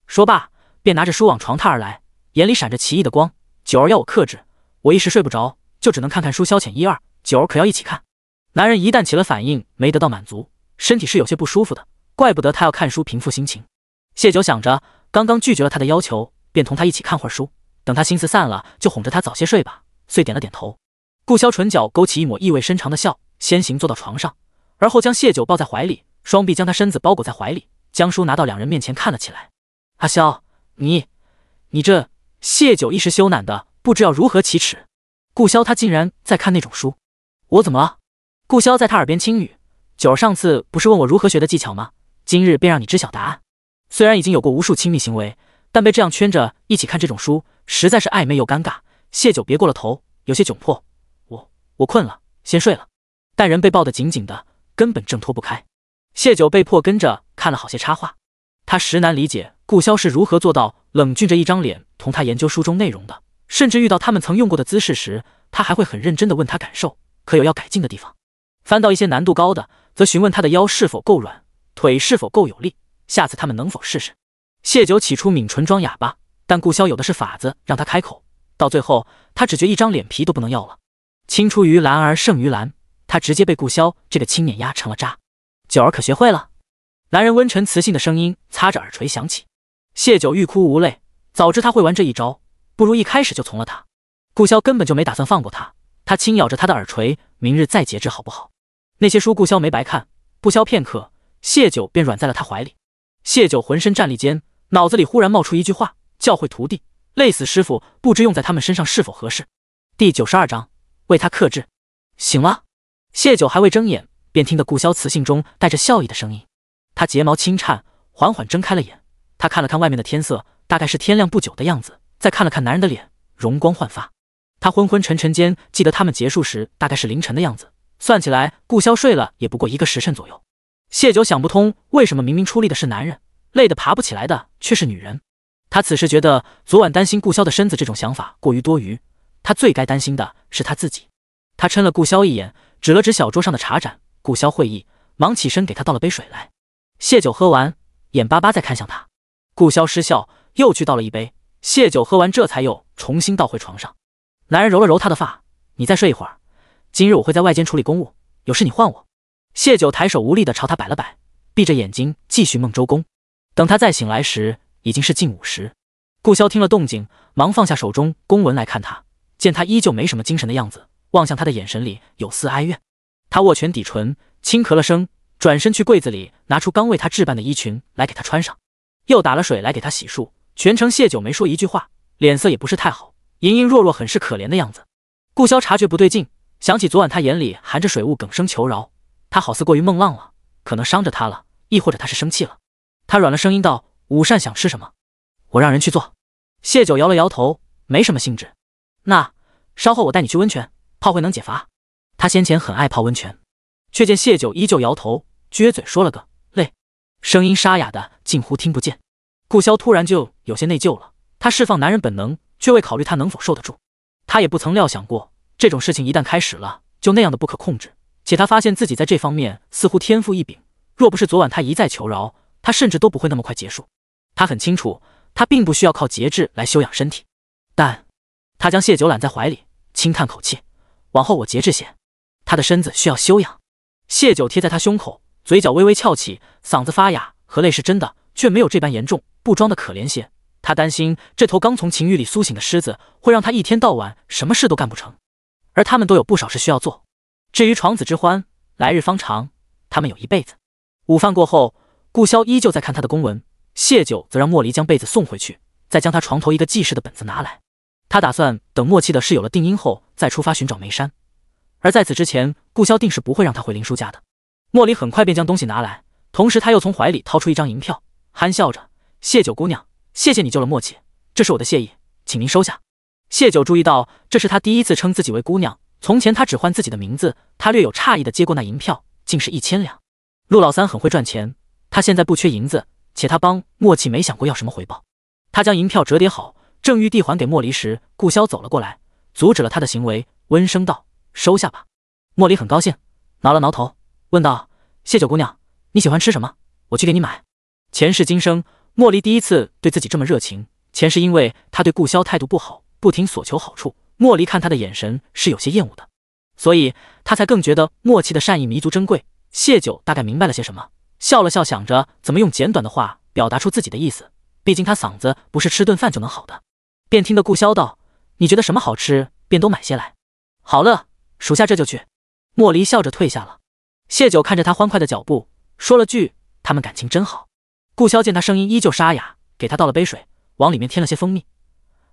说罢，便拿着书往床榻而来，眼里闪着奇异的光。九儿要我克制，我一时睡不着，就只能看看书消遣一二，九儿可要一起看。男人一旦起了反应，没得到满足，身体是有些不舒服的，怪不得他要看书平复心情。谢九想着刚刚拒绝了他的要求，便同他一起看会儿书，等他心思散了，就哄着他早些睡吧，遂点了点头。顾萧唇角勾起一抹意味深长的笑，先行坐到床上，而后将谢九抱在怀里，双臂将他身子包裹在怀里，将书拿到两人面前看了起来。阿萧，你这……谢九一时羞赧的不知要如何启齿。顾萧他竟然在看那种书，我怎么了？顾萧在他耳边轻语：“九儿上次不是问我如何学的技巧吗？今日便让你知晓答案。”虽然已经有过无数亲密行为，但被这样圈着一起看这种书，实在是暧昧又尴尬。谢九别过了头，有些窘迫：“我困了，先睡了。”但人被抱得紧紧的，根本挣脱不开。谢九被迫跟着看了好些插画，他实难理解顾萧是如何做到冷峻着一张脸同他研究书中内容的，甚至遇到他们曾用过的姿势时，他还会很认真地问他感受，可有要改进的地方。翻到一些难度高的，则询问他的腰是否够软，腿是否够有力，下次他们能否试试。谢九起初抿唇装哑巴，但顾萧有的是法子让他开口，到最后他只觉一张脸皮都不能要了。青出于蓝而胜于蓝，他直接被顾萧这个轻碾压成了渣。九儿可学会了？男人温沉磁性的声音擦着耳垂响起。谢九欲哭无泪，早知他会玩这一招，不如一开始就从了他。顾萧根本就没打算放过他，他轻咬着他的耳垂，明日再节制好不好？那些书顾萧没白看，不消片刻，谢九便软在了他怀里。谢九浑身战栗间，脑子里忽然冒出一句话：教会徒弟，累死师傅，不知用在他们身上是否合适。第92章，为他克制。醒了。谢九还未睁眼，便听得顾萧磁性中带着笑意的声音。他睫毛轻颤，缓缓睁开了眼。他看了看外面的天色，大概是天亮不久的样子，再看了看男人的脸，容光焕发。他昏昏沉沉间记得他们结束时大概是凌晨的样子，算起来，顾潇睡了也不过1个时辰左右。谢九想不通，为什么明明出力的是男人，累得爬不起来的却是女人。他此时觉得昨晚担心顾潇的身子这种想法过于多余，他最该担心的是他自己。他嗔了顾潇一眼，指了指小桌上的茶盏。顾潇会意，忙起身给他倒了杯水来。谢九喝完，眼巴巴再看向他。顾潇失笑，又去倒了一杯。谢九喝完，这才又重新倒回床上。男人揉了揉他的发，你再睡一会儿，今日我会在外间处理公务，有事你唤我。谢九抬手无力地朝他摆了摆，闭着眼睛继续梦周公。等他再醒来时，已经是近午时。顾潇听了动静，忙放下手中公文来看他，见他依旧没什么精神的样子，望向他的眼神里有丝哀怨。他握拳抵唇，轻咳了声，转身去柜子里拿出刚为他置办的衣裙来给他穿上，又打了水来给他洗漱。全程谢九没说一句话，脸色也不是太好，隐隐弱弱，很是可怜的样子。顾潇察觉不对劲，想起昨晚他眼里含着水雾，哽声求饶，他好似过于梦浪了，可能伤着他了，亦或者他是生气了。他软了声音道：午膳想吃什么？我让人去做。谢九摇了摇头，没什么兴致。那稍后我带你去温泉泡会能解乏。他先前很爱泡温泉，却见谢九依旧摇头，撅嘴说了个累，声音沙哑的近乎听不见。顾潇突然就有些内疚了，他释放男人本能，却未考虑他能否受得住。他也不曾料想过，这种事情一旦开始了，就那样的不可控制。且他发现自己在这方面似乎天赋异禀，若不是昨晚他一再求饶，他甚至都不会那么快结束。他很清楚，他并不需要靠节制来修养身体。但他将谢九揽在怀里，轻叹口气，往后我节制些，他的身子需要休养。谢九贴在他胸口，嘴角微微翘起，嗓子发哑，和累是真的，却没有这般严重，不装的可怜些。他担心这头刚从情欲里苏醒的狮子会让他一天到晚什么事都干不成，而他们都有不少事需要做。至于床子之欢，来日方长，他们有一辈子。午饭过后，顾潇依旧在看他的公文，谢九则让莫离将被子送回去，再将他床头一个记事的本子拿来。他打算等莫契的事有了定因后再出发寻找梅山，而在此之前，顾潇定是不会让他回林叔家的。莫离很快便将东西拿来，同时他又从怀里掏出一张银票，憨笑着：谢九姑娘，谢谢你救了莫契，这是我的谢意，请您收下。谢九注意到这是他第一次称自己为姑娘，从前他只唤自己的名字。他略有诧异地接过那银票，竟是1000两。陆老三很会赚钱，他现在不缺银子，且他帮莫契没想过要什么回报。他将银票折叠好，正欲递还给莫离时，顾潇走了过来，阻止了他的行为，温声道：收下吧。莫离很高兴，挠了挠头，问道：谢九姑娘，你喜欢吃什么？我去给你买。前世今生，莫离第一次对自己这么热情，前是因为他对顾潇态度不好，不停索求好处，莫离看他的眼神是有些厌恶的，所以他才更觉得莫契的善意弥足珍贵。谢九大概明白了些什么，笑了笑，想着怎么用简短的话表达出自己的意思，毕竟他嗓子不是吃顿饭就能好的。便听得顾潇道：你觉得什么好吃，便都买些来。好了，属下这就去。莫离笑着退下了。谢九看着他欢快的脚步，说了句：他们感情真好。顾潇见他声音依旧沙哑，给他倒了杯水，往里面添了些蜂蜜，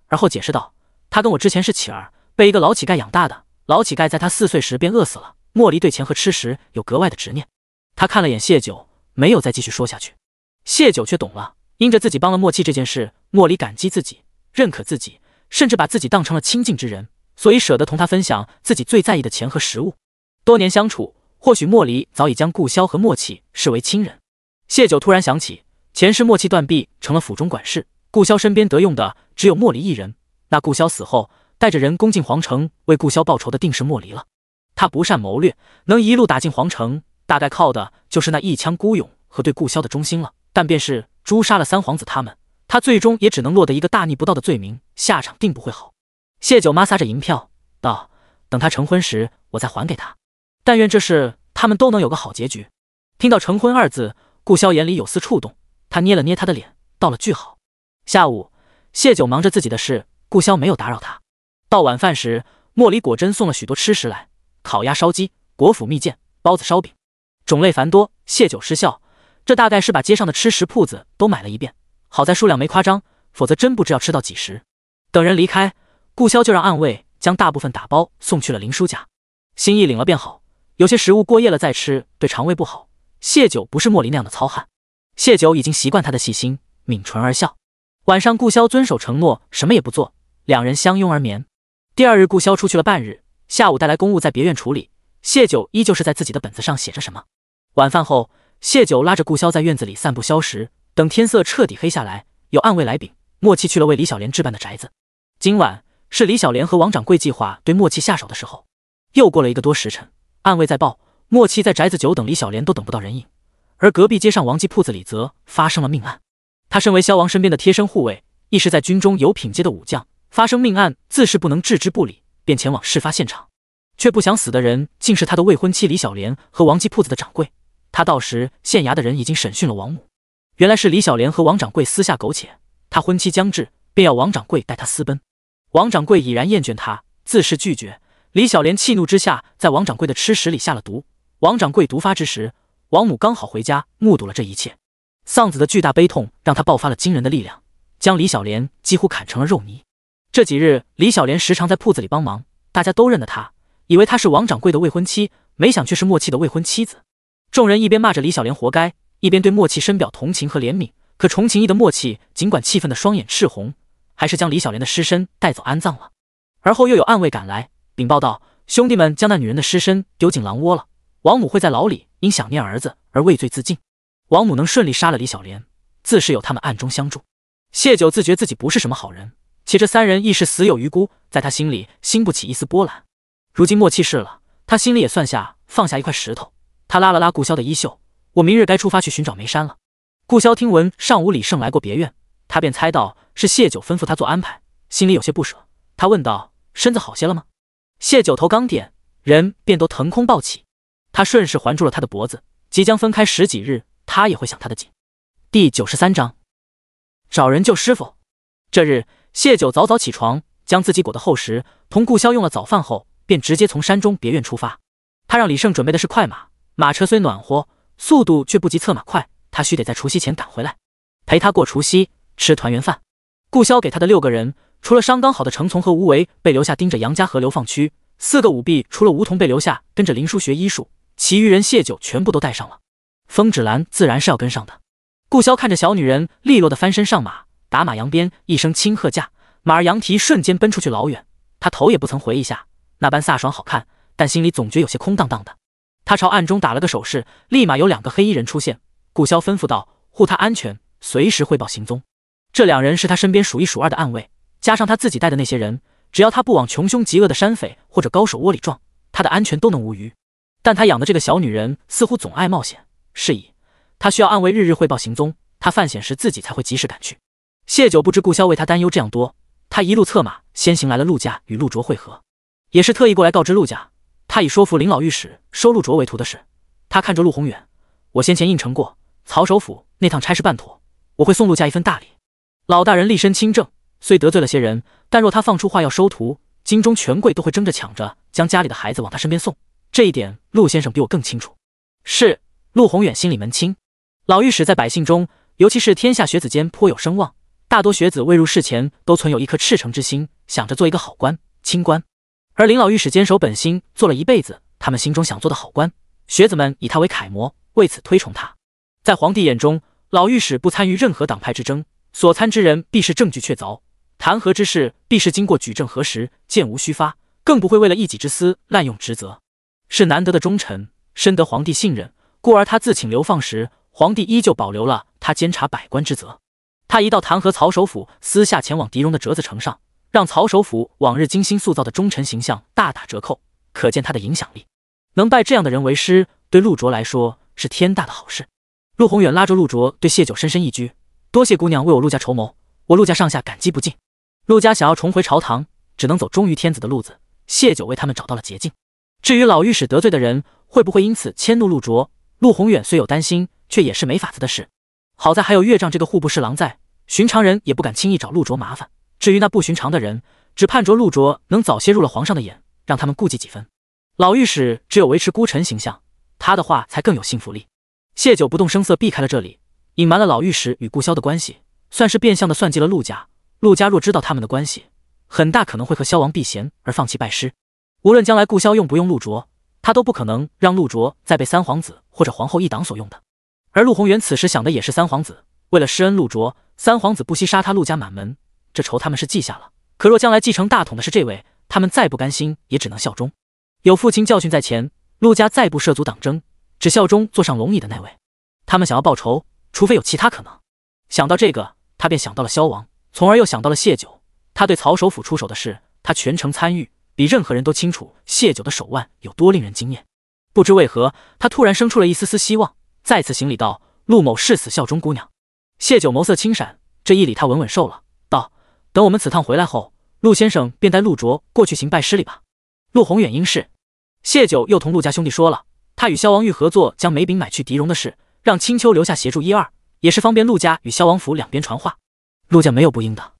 而后解释道：他跟我之前是乞儿，被一个老乞丐养大的，老乞丐在他4岁时便饿死了。莫离对钱和吃食有格外的执念。他看了眼谢九，没有再继续说下去。谢九却懂了，因着自己帮了莫契这件事，莫离感激自己，认可自己，甚至把自己当成了亲近之人，所以舍得同他分享自己最在意的钱和食物。多年相处，或许莫离早已将顾潇和莫契视为亲人。谢九突然想起，前世莫契断臂成了府中管事，顾潇身边得用的只有莫离一人，那顾潇死后带着人攻进皇城，为顾潇报仇的定是莫离了。他不善谋略，能一路打进皇城，大概靠的就是那一腔孤勇和对顾潇的忠心了。但便是诛杀了三皇子他们，他最终也只能落得一个大逆不道的罪名，下场定不会好。谢九摩挲着银票道：等他成婚时，我再还给他。但愿这事他们都能有个好结局。听到成婚2字，顾潇眼里有丝触动，他捏了捏他的脸，道了句好。下午，谢九忙着自己的事，顾潇没有打扰他。到晚饭时，莫离果真送了许多吃食来，烤鸭、烧鸡、果脯蜜饯、包子、烧饼，种类繁多。谢九失笑，这大概是把街上的吃食铺子都买了一遍，好在数量没夸张，否则真不知要吃到几时。等人离开，顾潇就让暗卫将大部分打包送去了林叔家。心意领了便好，有些食物过夜了再吃，对肠胃不好。谢九不是莫离那样的糙汉，谢九已经习惯他的细心，抿唇而笑。晚上顾潇遵守承诺，什么也不做，两人相拥而眠。第2日，顾潇出去了半日，下午带来公务在别院处理。谢九依旧是在自己的本子上写着什么。晚饭后，谢九拉着顾潇在院子里散步消食，等天色彻底黑下来，有暗卫来禀，莫契去了为李小莲置办的宅子。今晚是李小莲和王掌柜计划对莫契下手的时候。又过了1个多时辰，暗卫在报，莫契在宅子久等李小莲都等不到人影，而隔壁街上王记铺子里则发生了命案。他身为萧王身边的贴身护卫，亦是在军中有品阶的武将，发生命案自是不能置之不理，便前往事发现场。却不想死的人竟是他的未婚妻李小莲和王记铺子的掌柜。他到时，县衙的人已经审讯了王母。原来是李小莲和王掌柜私下苟且，他婚期将至，便要王掌柜带他私奔。王掌柜已然厌倦他，自是拒绝。李小莲气怒之下，在王掌柜的吃食里下了毒。王掌柜毒发之时，王母刚好回家，目睹了这一切。丧子的巨大悲痛让他爆发了惊人的力量，将李小莲几乎砍成了肉泥。这几日，李小莲时常在铺子里帮忙，大家都认得他，以为他是王掌柜的未婚妻，没想却是莫契的未婚妻子。众人一边骂着李小莲活该，一边对莫契深表同情和怜悯。可重情义的莫契尽管气愤的双眼赤红，还是将李小莲的尸身带走安葬了。而后又有暗卫赶来禀报道，兄弟们将那女人的尸身丢进狼窝了，王母会在牢里因想念儿子而畏罪自尽。王母能顺利杀了李小莲，自是有他们暗中相助。谢九自觉自己不是什么好人，且这3人亦是死有余辜，在他心里兴不起一丝波澜。如今莫契逝了，他心里也算下放下一块石头。他拉了拉顾潇的衣袖，我明日该出发去寻找梅山了。顾潇听闻上午李胜来过别院，他便猜到是谢九吩咐他做安排，心里有些不舍。他问道：身子好些了吗？谢九头刚点，人便都腾空抱起。他顺势环住了他的脖子，即将分开10几日，他也会想他的紧。第93章，找人救师傅。这日，谢九早早起床，将自己裹得厚实，同顾潇用了早饭后，便直接从山中别院出发。他让李胜准备的是快马，马车虽暖和，速度却不及策马快，他须得在除夕前赶回来，陪他过除夕，吃团圆饭。顾潇给他的6个人，除了伤刚好的程从和吴为被留下盯着杨家河流放区，4个武婢除了吴桐被留下跟着林叔学医术，其余人谢九全部都带上了。风芷兰自然是要跟上的。顾潇看着小女人利落的翻身上马，打马扬鞭，一声轻喝驾，马儿扬蹄瞬间奔出去老远，他头也不曾回一下，那般飒爽好看，但心里总觉有些空荡荡的。他朝暗中打了个手势，立马有2个黑衣人出现。顾潇吩咐道：护他安全，随时汇报行踪。这2人是他身边数1数2的暗卫，加上他自己带的那些人，只要他不往穷凶极恶的山匪或者高手窝里撞，他的安全都能无虞。但他养的这个小女人似乎总爱冒险，是以他需要暗卫日日汇报行踪，他犯险时自己才会及时赶去。谢九不知顾潇为他担忧这样多，他一路策马先行来了陆家与陆卓会合，也是特意过来告知陆家，他已说服林老御史收陆卓为徒的事。他看着陆宏远，我先前应承过，曹首府那趟差事办妥，我会送陆家一份大礼。老大人立身清正，虽得罪了些人，但若他放出话要收徒，京中权贵都会争着抢着将家里的孩子往他身边送，这一点陆先生比我更清楚。是，陆宏远心里门清。老御史在百姓中，尤其是天下学子间颇有声望，大多学子未入仕前都存有一颗赤诚之心，想着做一个好官、清官。而林老御史坚守本心，做了一辈子他们心中想做的好官，学子们以他为楷模，为此推崇他。在皇帝眼中，老御史不参与任何党派之争，所参之人必是证据确凿，弹劾之事必是经过举证核实，箭无虚发，更不会为了一己之私滥用职责，是难得的忠臣，深得皇帝信任，故而他自请流放时，皇帝依旧保留了他监察百官之责。他一道弹劾曹首府，私下前往狄戎的折子城上，让曹首府往日精心塑造的忠臣形象大打折扣，可见他的影响力。能拜这样的人为师，对陆卓来说是天大的好事。陆宏远拉着陆卓对谢九深深一鞠，多谢姑娘为我陆家筹谋，我陆家上下感激不尽。陆家想要重回朝堂，只能走忠于天子的路子，谢九为他们找到了捷径。至于老御史得罪的人会不会因此迁怒陆卓，陆宏远虽有担心，却也是没法子的事。好在还有岳丈这个户部侍郎在，寻常人也不敢轻易找陆卓麻烦。至于那不寻常的人，只盼着陆卓能早些入了皇上的眼，让他们顾忌几分。老御史只有维持孤臣形象，他的话才更有信服力。谢九不动声色避开了这里，隐瞒了老御史与顾潇的关系，算是变相的算计了陆家。陆家若知道他们的关系，很大可能会和萧王避嫌而放弃拜师。无论将来顾潇用不用陆卓，他都不可能让陆卓再被三皇子或者皇后一党所用的。而陆宏远此时想的也是三皇子，为了施恩陆卓，三皇子不惜杀他陆家满门，这仇他们是记下了。可若将来继承大统的是这位，他们再不甘心也只能效忠。有父亲教训在前，陆家再不涉足党争，只效忠坐上龙椅的那位。他们想要报仇，除非有其他可能。想到这个，他便想到了萧王，从而又想到了谢九。他对曹首府出手的事，他全程参与，比任何人都清楚谢九的手腕有多令人惊艳。不知为何，他突然生出了一丝丝希望，再次行礼道：“陆某誓死效忠姑娘。”谢九眸色轻闪，这一礼他稳稳受了，道：“等我们此趟回来后，陆先生便带陆卓过去行拜师礼吧。”陆宏远应是。谢九又同陆家兄弟说了，他与萧王玉合作将梅饼买去狄戎的事，让青丘留下协助一二，也是方便陆家与萧王府两边传话。陆家没有不应的。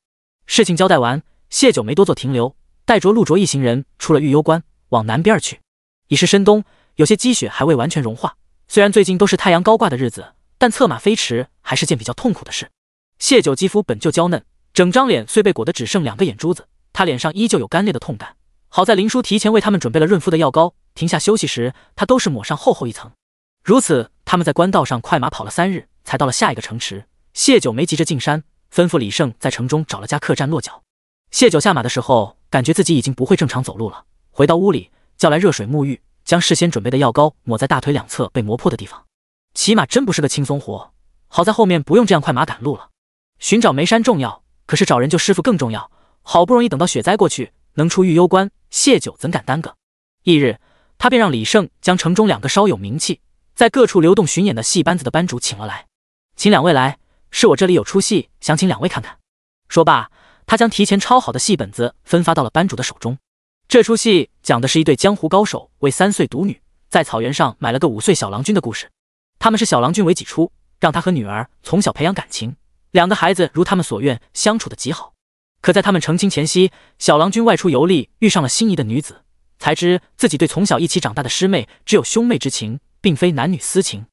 事情交代完，谢九没多做停留，带着陆卓一行人出了玉幽关，往南边而去。已是深冬，有些积雪还未完全融化。虽然最近都是太阳高挂的日子，但策马飞驰还是件比较痛苦的事。谢九肌肤本就娇嫩，整张脸虽被裹得只剩2个眼珠子，他脸上依旧有干裂的痛感。好在林叔提前为他们准备了润肤的药膏，停下休息时，他都是抹上厚厚一层。如此，他们在官道上快马跑了3日，才到了下一个城池。谢九没急着进山，吩咐李胜在城中找了家客栈落脚。谢九下马的时候，感觉自己已经不会正常走路了。回到屋里，叫来热水沐浴，将事先准备的药膏抹在大腿两侧被磨破的地方。骑马真不是个轻松活，好在后面不用这样快马赶路了。寻找梅山重要，可是找人救师傅更重要。好不容易等到雪灾过去，能出玉幽关，谢九怎敢耽搁？翌日，他便让李胜将城中2个稍有名气，在各处流动巡演的戏班子的班主请了来。请2位来，是我这里有出戏，想请2位看看。说罢，他将提前抄好的戏本子分发到了班主的手中。这出戏讲的是一对江湖高手为3岁独女在草原上买了个5岁小郎君的故事。他们是小郎君为己出，让他和女儿从小培养感情，2个孩子如他们所愿，相处得极好。可在他们成亲前夕，小郎君外出游历，遇上了心仪的女子，才知自己对从小一起长大的师妹只有兄妹之情，并非男女私情。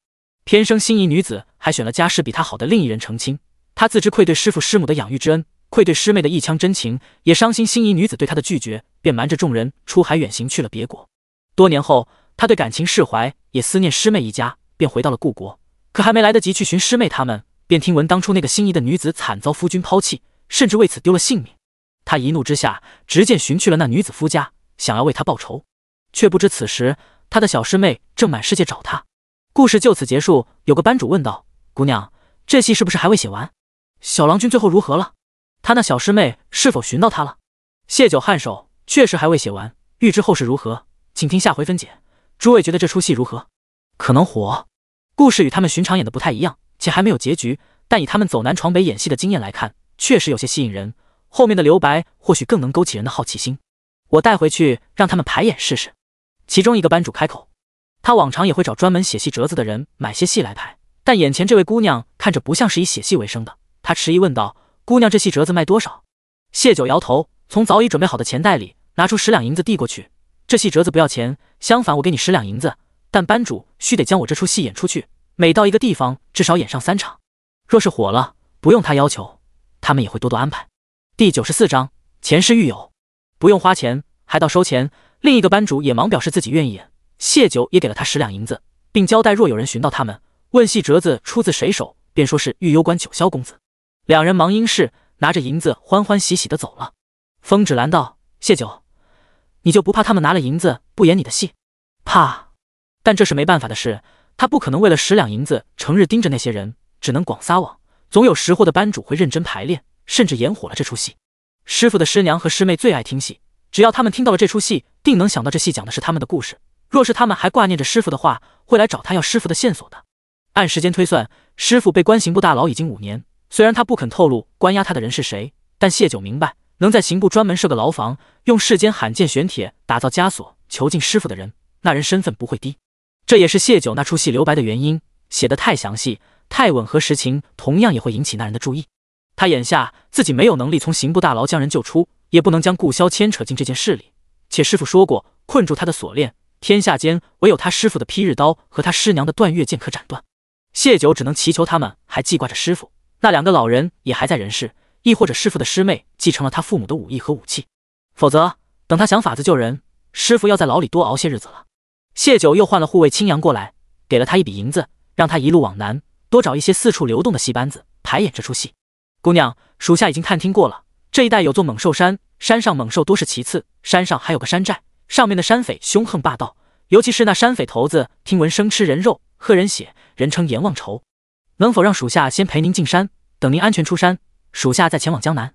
偏生心仪女子还选了家世比他好的另一人成亲，他自知愧对师父师母的养育之恩，愧对师妹的一腔真情，也伤心心仪女子对他的拒绝，便瞒着众人出海远行去了别国。多年后，他对感情释怀，也思念师妹一家，便回到了故国。可还没来得及去寻师妹他们，便听闻当初那个心仪的女子惨遭夫君抛弃，甚至为此丢了性命。他一怒之下，直接寻去了那女子夫家，想要为她报仇，却不知此时他的小师妹正满世界找他。故事就此结束。有个班主问道：“姑娘，这戏是不是还未写完？小郎君最后如何了？他那小师妹是否寻到他了？”谢九颔首，确实还未写完。欲知后事如何，请听下回分解。诸位觉得这出戏如何？可能火。故事与他们寻常演的不太一样，且还没有结局，但以他们走南闯北演戏的经验来看，确实有些吸引人。后面的留白或许更能勾起人的好奇心。我带回去让他们排演试试。其中一个班主开口，他往常也会找专门写戏折子的人买些戏来排，但眼前这位姑娘看着不像是以写戏为生的。他迟疑问道：“姑娘，这戏折子卖多少？”谢九摇头，从早已准备好的钱袋里拿出10两银子递过去：“这戏折子不要钱，相反我给你10两银子，但班主须得将我这出戏演出去，每到一个地方至少演上3场。若是火了，不用他要求，他们也会多多安排。”第94章，前世狱友。不用花钱，还到收钱。另一个班主也忙表示自己愿意演。谢九也给了他10两银子，并交代若有人寻到他们，问戏折子出自谁手，便说是玉幽关九霄公子。2人忙应是，拿着银子欢欢喜喜地走了。风止拦道：“谢九，你就不怕他们拿了银子不演你的戏？”怕，但这是没办法的事，他不可能为了10两银子成日盯着那些人，只能广撒网。总有识货的班主会认真排练，甚至演火了这出戏。师傅的师娘和师妹最爱听戏，只要他们听到了这出戏，定能想到这戏讲的是他们的故事。若是他们还挂念着师傅的话，会来找他要师傅的线索的。按时间推算，师傅被关刑部大牢已经5年。虽然他不肯透露关押他的人是谁，但谢九明白，能在刑部专门设个牢房，用世间罕见玄铁打造枷锁囚禁师傅的人，那人身份不会低。这也是谢九那出戏留白的原因，写得太详细，太吻合实情，同样也会引起那人的注意。他眼下自己没有能力从刑部大牢将人救出，也不能将顾萧牵扯进这件事里。且师傅说过，困住他的锁链，天下间唯有他师傅的劈日刀和他师娘的断月剑可斩断。谢九只能祈求他们还记挂着师傅，那2个老人也还在人世，亦或者师傅的师妹继承了他父母的武艺和武器，否则等他想法子救人，师傅要在牢里多熬些日子了。谢九又换了护卫青阳过来，给了他一笔银子，让他一路往南，多找一些四处流动的戏班子排演这出戏。姑娘，属下已经探听过了，这一带有座猛兽山，山上猛兽多是其次，山上还有个山寨，上面的山匪凶横霸道，尤其是那山匪头子，听闻生吃人肉，喝人血，人称阎王仇。能否让属下先陪您进山，等您安全出山，属下再前往江南？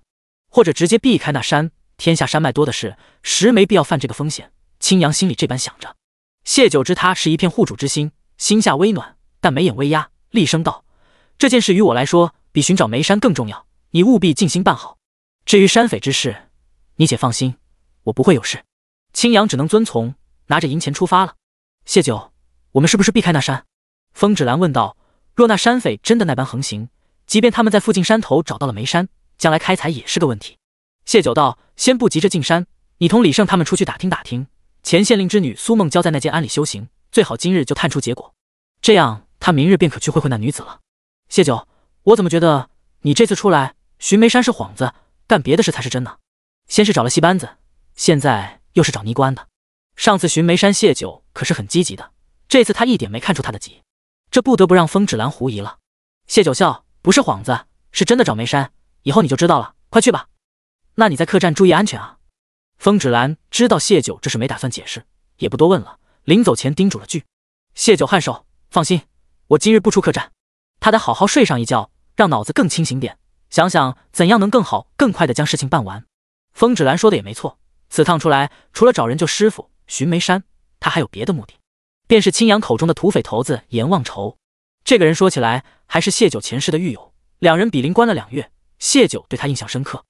或者直接避开那山？天下山脉多的是，实没必要犯这个风险。青阳心里这般想着。谢九知他是一片护主之心，心下微暖，但眉眼微压，厉声道：“这件事于我来说，比寻找梅山更重要，你务必尽心办好。至于山匪之事，你且放心，我不会有事。”青阳只能遵从，拿着银钱出发了。谢九，我们是不是避开那山？风芷兰问道。若那山匪真的那般横行，即便他们在附近山头找到了梅山，将来开采也是个问题。谢九道：“先不急着进山，你同李胜他们出去打听打听。前县令之女苏梦娇在那间庵里修行，最好今日就探出结果，这样他明日便可去会会那女子了。”谢九，我怎么觉得你这次出来寻梅山是幌子，干别的事才是真呢？先是找了戏班子，现在又是找尼姑庵的。上次寻梅山谢九可是很积极的，这次他一点没看出他的急，这不得不让风芷兰狐疑了。谢九笑：“不是幌子，是真的找梅山，以后你就知道了，快去吧。那你在客栈注意安全啊。”风芷兰知道谢九这是没打算解释，也不多问了，临走前叮嘱了句。谢九颔首：“放心，我今日不出客栈。”他得好好睡上一觉，让脑子更清醒点，想想怎样能更好更快地将事情办完。风芷兰说的也没错，此趟出来除了找人救师傅寻梅山，他还有别的目的，便是青阳口中的土匪头子阎王仇。这个人说起来还是谢九前世的狱友，两人比邻关了2月，谢九对他印象深刻。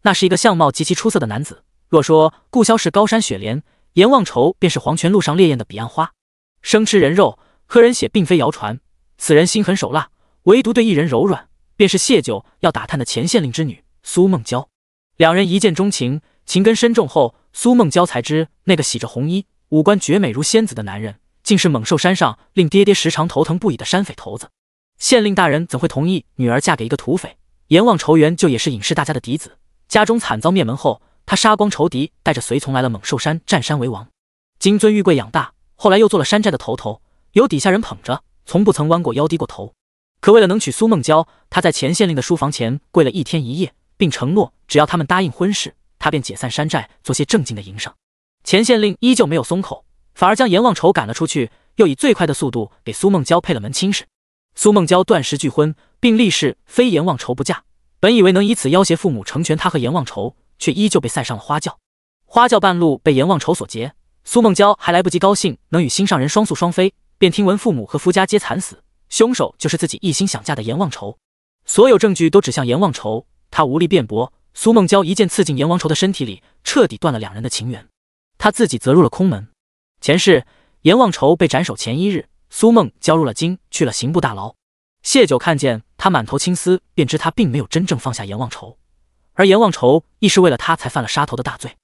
那是一个相貌极其出色的男子，若说故乡是高山雪莲，阎王仇便是黄泉路上烈焰的彼岸花。生吃人肉，喝人血并非谣传，此人心狠手辣，唯独对一人柔软，便是谢九要打探的前县令之女苏梦娇。两人一见钟情，情根深重后，苏梦娇才知那个洗着红衣、五官绝美如仙子的男人，竟是猛兽山上令爹爹时常头疼不已的山匪头子。县令大人怎会同意女儿嫁给一个土匪？阎王仇原就也是尹氏大家的嫡子，家中惨遭灭门后，他杀光仇敌，带着随从来了猛兽山占山为王。金尊玉贵养大，后来又做了山寨的头，有底下人捧着，从不曾弯过腰低过头。可为了能娶苏梦娇，他在前县令的书房前跪了1天1夜，并承诺只要他们答应婚事，他便解散山寨，做些正经的营生。前县令依旧没有松口，反而将阎王仇赶了出去，又以最快的速度给苏梦娇配了门亲事。苏梦娇断食拒婚，并立誓非阎王仇不嫁。本以为能以此要挟父母成全他和阎王仇，却依旧被塞上了花轿。花轿半路被阎王仇所劫，苏梦娇还来不及高兴能与心上人双宿双飞，便听闻父母和夫家皆惨死，凶手就是自己一心想嫁的阎王仇。所有证据都指向阎王仇，他无力辩驳。苏梦娇一剑刺进阎王仇的身体里，彻底断了两人的情缘。他自己则入了空门。前世阎王仇被斩首前1日，苏梦娇入了京，去了刑部大牢。谢九看见他满头青丝，便知他并没有真正放下阎王仇，而阎王仇亦是为了他才犯了杀头的大罪。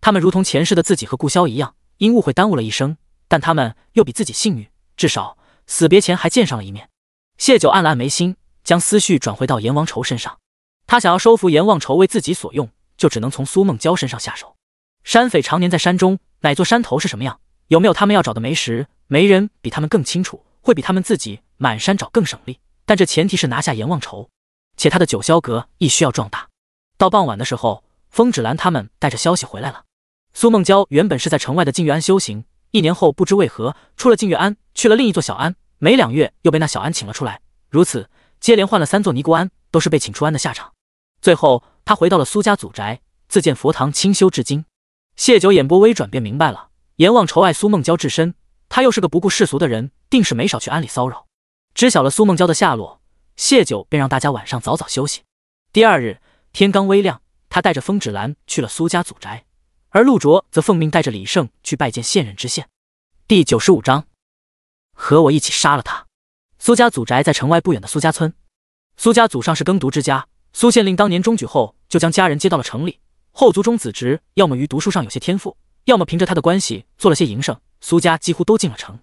他们如同前世的自己和顾潇一样，因误会耽误了一生，但他们又比自己幸运，至少死别前还见上了一面。谢九按了按眉心，将思绪转回到阎王仇身上。他想要收服阎王仇为自己所用，就只能从苏梦娇身上下手。山匪常年在山中，哪座山头是什么样，有没有他们要找的梅石，没人比他们更清楚，会比他们自己满山找更省力。但这前提是拿下阎王仇，且他的九霄阁亦需要壮大。到傍晚的时候，风芷兰他们带着消息回来了。苏梦娇原本是在城外的净月庵修行，1年后不知为何出了净月庵，去了另一座小庵，没2月又被那小庵请了出来，如此接连换了3座尼姑庵，都是被请出庵的下场。最后他回到了苏家祖宅，自建佛堂清修至今。谢九眼波微转，便明白了，阎王仇爱苏梦娇至深，他又是个不顾世俗的人，定是没少去庵里骚扰。知晓了苏梦娇的下落，谢九便让大家晚上早早休息。第2日天刚微亮，他带着风芷兰去了苏家祖宅，而陆卓则奉命带着李胜去拜见现任知县。第95章，和我一起杀了他。苏家祖宅在城外不远的苏家村。苏家祖上是耕读之家，苏县令当年中举后就将家人接到了城里，后族中子侄要么于读书上有些天赋，要么凭着他的关系做了些营生，苏家几乎都进了城，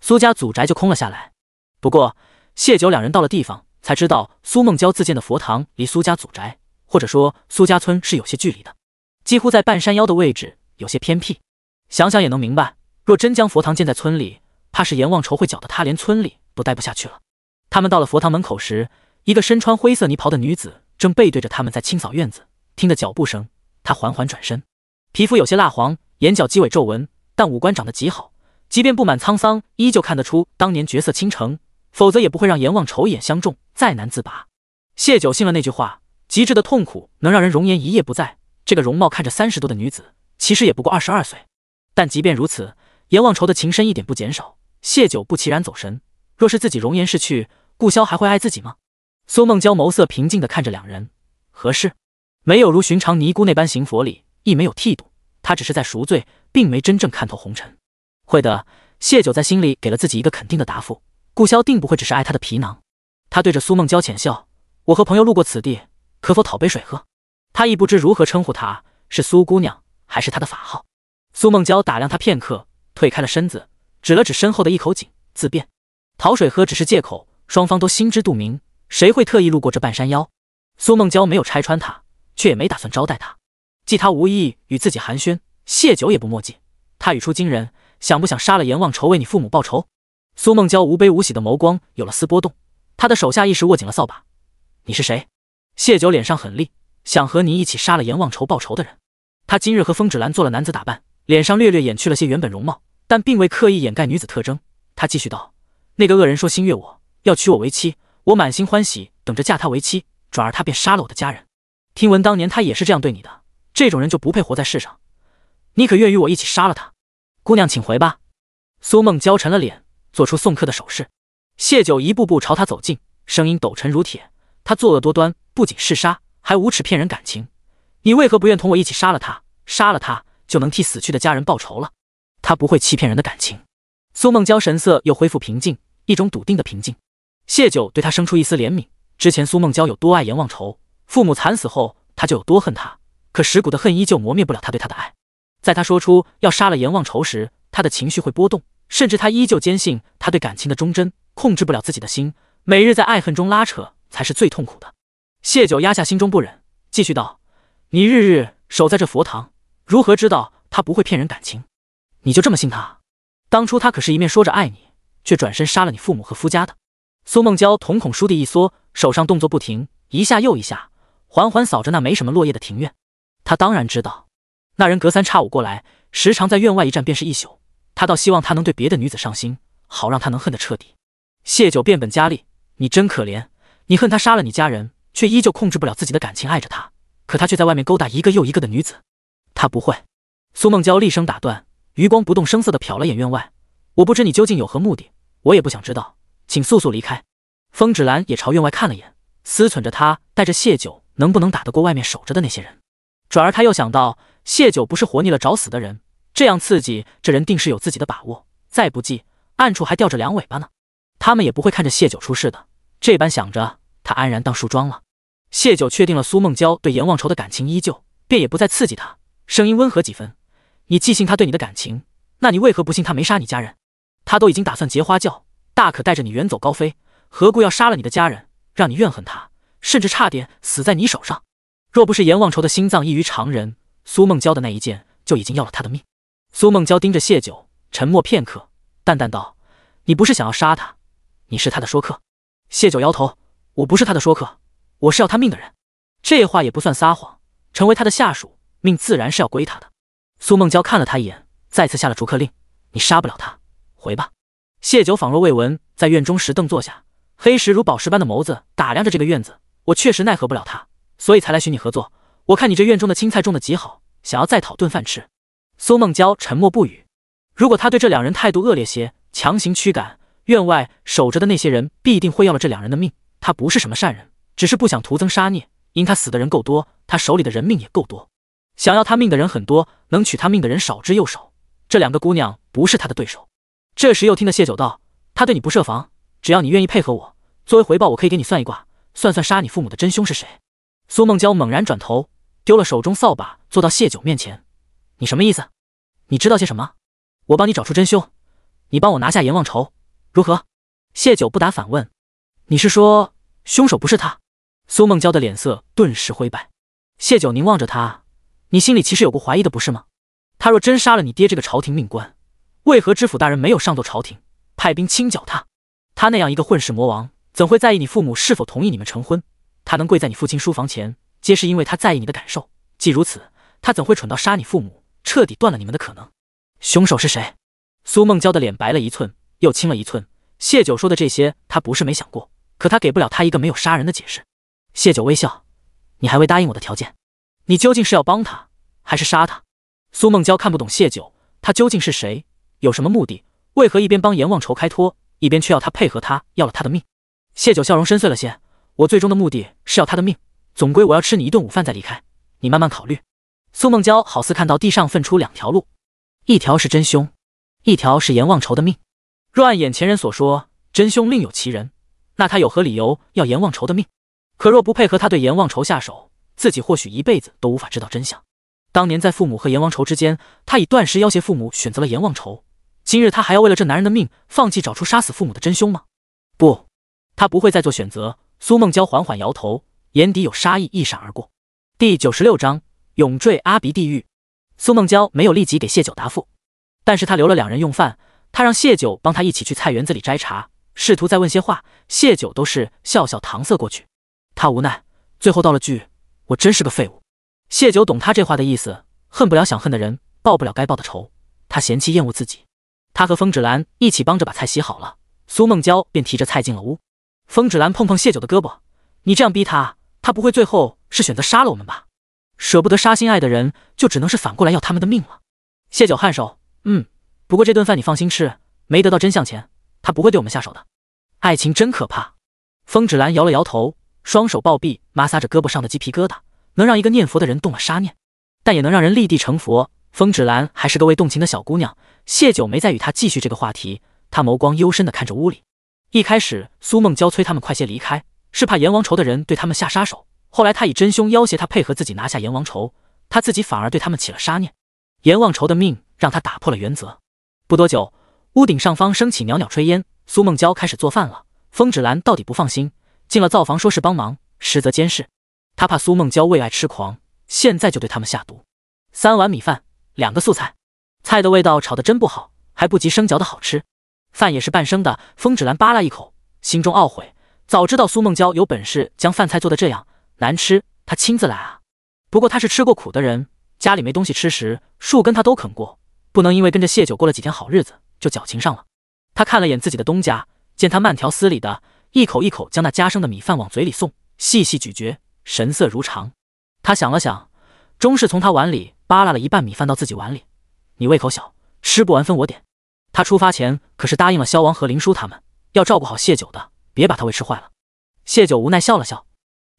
苏家祖宅就空了下来。不过谢九两人到了地方，才知道苏梦娇自建的佛堂离苏家祖宅，或者说苏家村是有些距离的，几乎在半山腰的位置，有些偏僻。想想也能明白，若真将佛堂建在村里，怕是阎王仇会搅得他连村里都待不下去了。他们到了佛堂门口时，一个身穿灰色呢袍的女子正背对着他们在清扫院子，听得脚步声，她缓缓转身，皮肤有些蜡黄，眼角鸡尾皱纹，但五官长得极好，即便布满沧桑，依旧看得出当年绝色倾城，否则也不会让阎王仇一眼相中，再难自拔。谢九信了那句话，极致的痛苦能让人容颜一夜不在。这个容貌看着30多的女子，其实也不过22岁。但即便如此，阎王仇的情深一点不减少。谢九不其然走神，若是自己容颜逝去，顾萧还会爱自己吗？苏梦娇眸色平静地看着两人，何事？没有如寻常尼姑那般行佛礼，亦没有剃度，她只是在赎罪，并没真正看透红尘。会的，谢九在心里给了自己一个肯定的答复，顾萧定不会只是爱他的皮囊。他对着苏梦娇浅笑，我和朋友路过此地，可否讨杯水喝？他亦不知如何称呼她，是苏姑娘还是她的法号。苏梦娇打量他片刻，退开了身子，指了指身后的一口井，自辩讨水喝只是借口，双方都心知肚明，谁会特意路过这半山腰？苏梦娇没有拆穿他，却也没打算招待他。既他无意与自己寒暄，谢九也不墨迹。他语出惊人，想不想杀了阎王仇为你父母报仇？苏梦娇无悲无喜的眸光有了丝波动，他的手下一时握紧了扫把。你是谁？谢九脸上狠厉，想和你一起杀了阎王仇报仇的人。他今日和风芷兰做了男子打扮，脸上略略掩去了些原本容貌，但并未刻意掩盖女子特征。他继续道，那个恶人说心悦我，要娶我为妻，我满心欢喜，等着嫁他为妻，转而他便杀了我的家人。听闻当年他也是这样对你的，这种人就不配活在世上。你可愿与我一起杀了他？姑娘请回吧。苏梦娇沉了脸，做出送客的手势。谢九一步步朝他走近，声音陡沉如铁，他作恶多端，不仅嗜杀，还无耻骗人感情。你为何不愿同我一起杀了他？杀了他就能替死去的家人报仇了。他不会欺骗人的感情。苏梦娇神色又恢复平静，一种笃定的平静。谢九对他生出一丝怜悯，之前苏梦娇有多爱阎王仇，父母惨死后他就有多恨他，可蚀骨的恨依旧磨灭不了他对他的爱。在他说出要杀了阎王仇时，他的情绪会波动，甚至他依旧坚信他对感情的忠贞，控制不了自己的心，每日在爱恨中拉扯才是最痛苦的。谢九压下心中不忍，继续道，你日日守在这佛堂，如何知道他不会骗人感情？你就这么信他？当初他可是一面说着爱你，却转身杀了你父母和夫家的。苏梦娇瞳孔倏地一缩，手上动作不停，一下又一下，缓缓扫着那没什么落叶的庭院。他当然知道，那人隔三差五过来，时常在院外一站便是一宿。他倒希望他能对别的女子上心，好让他能恨得彻底。谢九变本加厉，你真可怜，你恨他杀了你家人，却依旧控制不了自己的感情爱着他，可他却在外面勾搭一个又一个的女子。他不会。苏梦娇厉声打断，余光不动声色地瞟了眼院外，我不知你究竟有何目的，我也不想知道，请速速离开。风芷兰也朝院外看了眼，思忖着他带着谢九能不能打得过外面守着的那些人。转而他又想到，谢九不是活腻了找死的人，这样刺激，这人定是有自己的把握，再不济暗处还吊着两尾巴呢。他们也不会看着谢九出事的。这般想着，他安然当梳妆了。谢九确定了苏梦娇对阎王仇的感情依旧，便也不再刺激他，声音温和几分，你既信他对你的感情，那你为何不信他没杀你家人？他都已经打算结花轿，大可带着你远走高飞，何故要杀了你的家人，让你怨恨他，甚至差点死在你手上？若不是阎王仇的心脏异于常人，苏梦娇的那一剑就已经要了他的命。苏梦娇盯着谢九，沉默片刻，淡淡道，你不是想要杀他，你是他的说客。谢九摇头，我不是他的说客，我是要他命的人。这话也不算撒谎，成为他的下属，命自然是要归他的。苏梦娇看了他一眼，再次下了逐客令，你杀不了他，回吧。谢九仿若未闻，在院中石凳坐下，黑石如宝石般的眸子打量着这个院子。我确实奈何不了他，所以才来寻你合作。我看你这院中的青菜种得极好，想要再讨顿饭吃。苏梦娇沉默不语。如果他对这两人态度恶劣些，强行驱赶，院外守着的那些人必定会要了这两人的命。他不是什么善人，只是不想徒增杀孽，因他死的人够多，他手里的人命也够多。想要他命的人很多，能取他命的人少之又少。这两个姑娘不是他的对手。这时又听得谢九道，他对你不设防，只要你愿意配合我，作为回报我可以给你算一卦，算算杀你父母的真凶是谁。苏梦娇猛然转头，丢了手中扫把，坐到谢九面前。你什么意思？你知道些什么？我帮你找出真凶，你帮我拿下阎王仇，如何？谢九不答反问，你是说凶手不是他？苏梦娇的脸色顿时灰败。谢九凝望着他，你心里其实有过怀疑的不是吗？他若真杀了你爹这个朝廷命官，为何知府大人没有上奏朝廷，派兵清剿他？他那样一个混世魔王，怎会在意你父母是否同意你们成婚？他能跪在你父亲书房前，皆是因为他在意你的感受。既如此，他怎会蠢到杀你父母，彻底断了你们的可能？凶手是谁？苏梦娇的脸白了一寸，又青了一寸。谢九说的这些，他不是没想过，可他给不了他一个没有杀人的解释。谢九微笑：“你还未答应我的条件，你究竟是要帮他，还是杀他？”苏梦娇看不懂谢九，他究竟是谁，有什么目的？为何一边帮阎王仇开脱，一边却要他配合他，要了他的命？谢九笑容深邃了些：“我最终的目的是要他的命，总归我要吃你一顿午饭再离开，你慢慢考虑。”苏梦娇好似看到地上分出两条路，一条是真凶，一条是阎王仇的命。若按眼前人所说，真凶另有其人，那他有何理由要阎王仇的命？可若不配合他对阎王仇下手，自己或许一辈子都无法知道真相。当年在父母和阎王仇之间，他以断食要挟父母，选择了阎王仇。今日他还要为了这男人的命，放弃找出杀死父母的真凶吗？不，他不会再做选择。苏梦娇缓缓摇头，眼底有杀意一闪而过。第96章永坠阿鼻地狱。苏梦娇没有立即给谢九答复，但是他留了两人用饭。他让谢九帮他一起去菜园子里摘茶，试图再问些话，谢九都是笑笑搪塞过去。他无奈，最后道了句：“我真是个废物。”谢九懂他这话的意思，恨不了想恨的人，报不了该报的仇。他嫌弃厌恶自己。他和风芷兰一起帮着把菜洗好了，苏梦娇便提着菜进了屋。风芷兰碰碰谢九的胳膊：“你这样逼他，他不会最后是选择杀了我们吧？舍不得杀心爱的人，就只能是反过来要他们的命了。”谢九颔首：“不过这顿饭你放心吃，没得到真相前，他不会对我们下手的。爱情真可怕。”风芷兰摇了摇头，双手抱臂，摩挲着胳膊上的鸡皮疙瘩。能让一个念佛的人动了杀念，但也能让人立地成佛。风芷兰还是个未动情的小姑娘。谢九没再与她继续这个话题，他眸光幽深地看着屋里。一开始苏梦娇催他们快些离开，是怕阎王仇的人对他们下杀手。后来他以真凶要挟他配合自己拿下阎王仇，他自己反而对他们起了杀念。阎王仇的命让他打破了原则。不多久，屋顶上方升起袅袅炊烟，苏梦娇开始做饭了。风芷兰到底不放心，进了灶房说是帮忙，实则监视。他怕苏梦娇为爱痴狂，现在就对他们下毒。3碗米饭，2个素菜，菜的味道炒得真不好，还不及生嚼的好吃。饭也是半生的，风芷兰扒拉一口，心中懊悔，早知道苏梦娇有本事将饭菜做得这样难吃，他亲自来啊。不过他是吃过苦的人，家里没东西吃时，树根他都啃过，不能因为跟着谢九过了几天好日子，就矫情上了。他看了眼自己的东家，见他慢条斯理的一口一口将那夹生的米饭往嘴里送，细细咀嚼，神色如常。他想了想，终是从他碗里扒拉了一半米饭到自己碗里。你胃口小，吃不完分我点。他出发前可是答应了萧王和林叔他们，要照顾好谢九的，别把他胃吃坏了。谢九无奈笑了笑，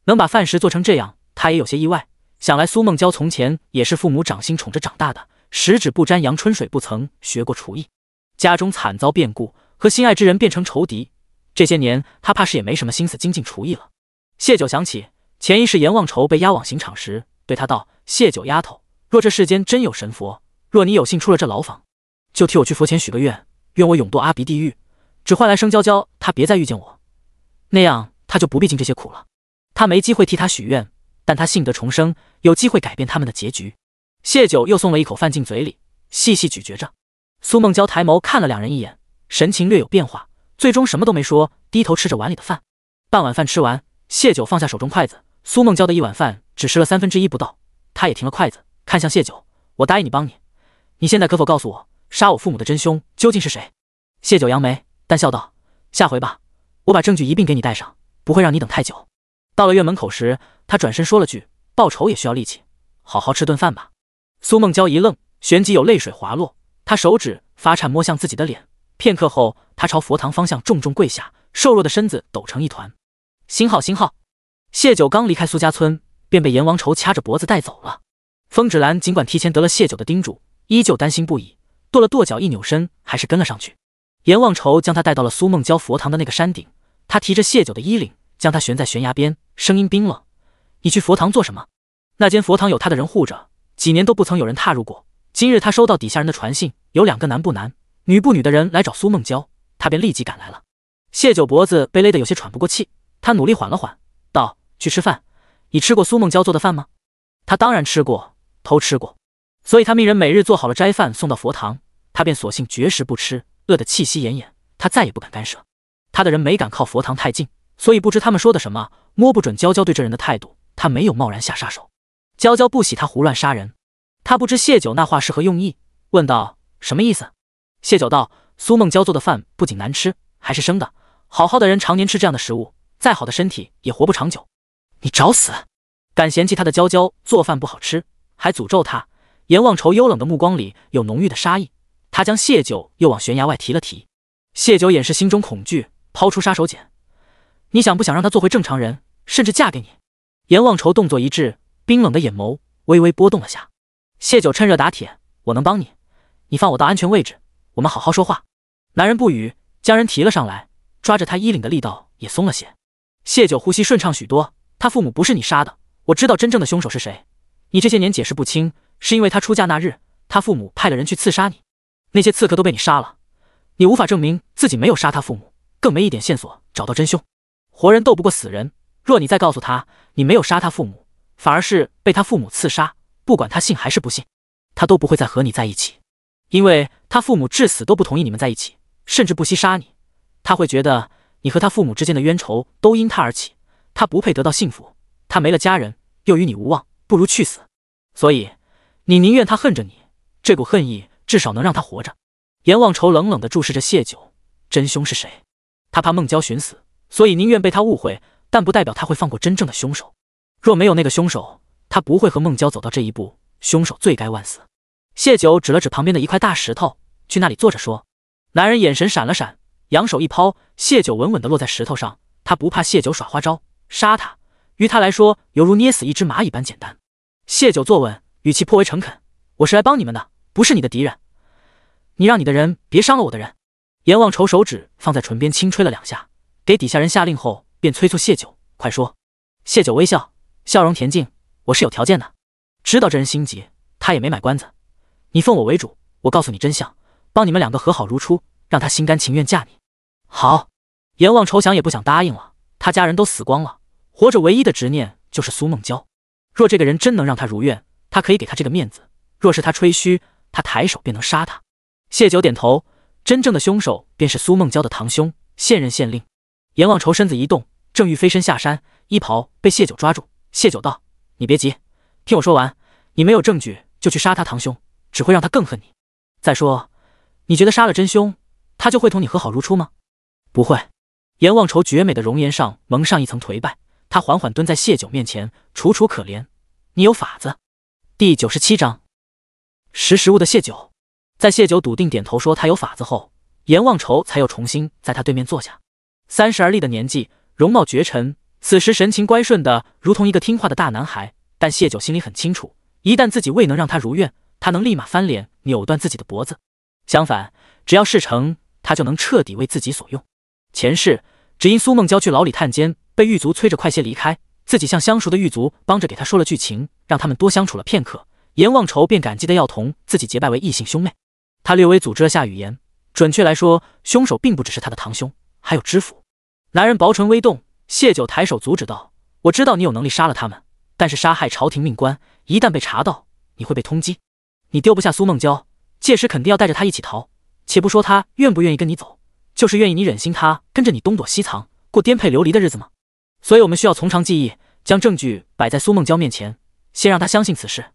能把饭食做成这样，他也有些意外。想来苏梦娇从前也是父母掌心宠着长大的，十指不沾阳春水，不曾学过厨艺。家中惨遭变故，和心爱之人变成仇敌，这些年他怕是也没什么心思精进厨艺了。谢九想起前一世阎王仇被押往刑场时，对他道：“谢九丫头，若这世间真有神佛，若你有幸出了这牢房，就替我去佛前许个愿，愿我永堕阿鼻地狱，只换来生娇娇他别再遇见我，那样他就不必经这些苦了。”他没机会替他许愿，但他幸得重生，有机会改变他们的结局。谢九又送了一口饭进嘴里，细细咀嚼着。苏梦娇抬眸看了两人一眼，神情略有变化，最终什么都没说，低头吃着碗里的饭。半碗饭吃完，谢九放下手中筷子，苏梦娇的一碗饭只吃了1/3不到，他也停了筷子，看向谢九：“我答应你帮你，你现在可否告诉我，杀我父母的真凶究竟是谁？”谢九扬眉，淡笑道：“下回吧，我把证据一并给你带上，不会让你等太久。”到了院门口时，他转身说了句：“报仇也需要力气，好好吃顿饭吧。”苏梦娇一愣，旋即有泪水滑落，她手指发颤摸向自己的脸。片刻后，她朝佛堂方向重重跪下，瘦弱的身子抖成一团。星号星号。谢九刚离开苏家村，便被阎王仇掐着脖子带走了。风芷兰尽管提前得了谢九的叮嘱，依旧担心不已，跺了跺脚，一扭身，还是跟了上去。阎王仇将他带到了苏梦娇佛堂的那个山顶，他提着谢九的衣领，将他悬在悬崖边，声音冰冷：“你去佛堂做什么？”那间佛堂有他的人护着，几年都不曾有人踏入过。今日他收到底下人的传信，有2个男不男、女不女的人来找苏梦娇，他便立即赶来了。谢九脖子被勒得有些喘不过气，他努力缓了缓，道：“去吃饭。你吃过苏梦娇做的饭吗？”他当然吃过，偷吃过，所以他命人每日做好了斋饭送到佛堂，他便索性绝食不吃，饿得气息奄奄，他再也不敢干涉。他的人没敢靠佛堂太近，所以不知他们说的什么，摸不准娇娇对这人的态度，他没有贸然下杀手。娇娇不喜他胡乱杀人，他不知谢九那话是何用意，问道：“什么意思？”谢九道：“苏梦娇做的饭不仅难吃，还是生的。好好的人常年吃这样的食物，再好的身体也活不长久。你找死！敢嫌弃他的娇娇做饭不好吃，还诅咒他。”阎望愁幽冷的目光里有浓郁的杀意，他将谢九又往悬崖外提了提。谢九掩饰心中恐惧，抛出杀手锏：“你想不想让她做回正常人，甚至嫁给你？”阎望愁动作一致，冰冷的眼眸微微波动了下。谢九趁热打铁：“我能帮你，你放我到安全位置，我们好好说话。”男人不语，将人提了上来，抓着他衣领的力道也松了些。谢九呼吸顺畅许多：“他父母不是你杀的，我知道真正的凶手是谁。你这些年解释不清，是因为他出嫁那日，他父母派了人去刺杀你，那些刺客都被你杀了。你无法证明自己没有杀他父母，更没一点线索找到真凶。活人斗不过死人，若你再告诉他你没有杀他父母，反而是被他父母刺杀，不管他信还是不信，他都不会再和你在一起，因为他父母至死都不同意你们在一起，甚至不惜杀你。他会觉得你和他父母之间的冤仇都因他而起，他不配得到幸福，他没了家人，又与你无望，不如去死。所以你宁愿他恨着你，这股恨意至少能让他活着。”阎望愁冷冷地注视着谢九，真凶是谁？他怕孟娇寻死，所以宁愿被他误会，但不代表他会放过真正的凶手。若没有那个凶手，他不会和孟娇走到这一步，凶手罪该万死。谢九指了指旁边的一块大石头，去那里坐着说。男人眼神闪了闪，扬手一抛，谢九稳稳地落在石头上。他不怕谢九耍花招，杀他于他来说犹如捏死一只蚂蚁般简单。谢九坐稳，语气颇为诚恳：“我是来帮你们的，不是你的敌人。你让你的人别伤了我的人。”阎望愁手指放在唇边轻吹了2下，给底下人下令后，便催促谢九：“快说。”谢九微笑，笑容恬静：“我是有条件的。”知道这人心急，他也没买关子：“你奉我为主，我告诉你真相，帮你们2个和好如初，让他心甘情愿嫁你。”好。阎望愁想也不想答应了，他家人都死光了，活着唯一的执念就是苏梦娇。若这个人真能让他如愿，他可以给他这个面子；若是他吹嘘，他抬手便能杀他。谢九点头，真正的凶手便是苏梦娇的堂兄，现任县令。阎望愁身子一动，正欲飞身下山，衣袍被谢九抓住。谢九道：“你别急，听我说完。你没有证据就去杀他堂兄，只会让他更恨你。再说，你觉得杀了真凶，他就会同你和好如初吗？不会。”阎望愁绝美的容颜上蒙上一层颓败，他缓缓蹲在谢九面前，楚楚可怜：“你有法子。”第97章识时务的谢九。在谢九笃定点头说他有法子后，阎望愁才又重新在他对面坐下。30而立的年纪，容貌绝尘，此时神情乖顺的如同一个听话的大男孩。但谢九心里很清楚，一旦自己未能让他如愿，他能立马翻脸扭断自己的脖子。相反，只要事成，他就能彻底为自己所用。前世只因苏梦娇去牢里探监，被狱卒催着快些离开，自己向相熟的狱卒帮着给他说了剧情，让他们多相处了片刻，阎望愁便感激的要同自己结拜为异姓兄妹。他略微组织了下语言，准确来说，凶手并不只是他的堂兄，还有知府。男人薄唇微动，谢九抬手阻止道：“我知道你有能力杀了他们，但是杀害朝廷命官，一旦被查到，你会被通缉。你丢不下苏梦娇，届时肯定要带着他一起逃。且不说他愿不愿意跟你走，就是愿意你忍心他跟着你东躲西藏，过颠沛流离的日子吗？所以我们需要从长计议，将证据摆在苏梦娇面前，先让他相信此事。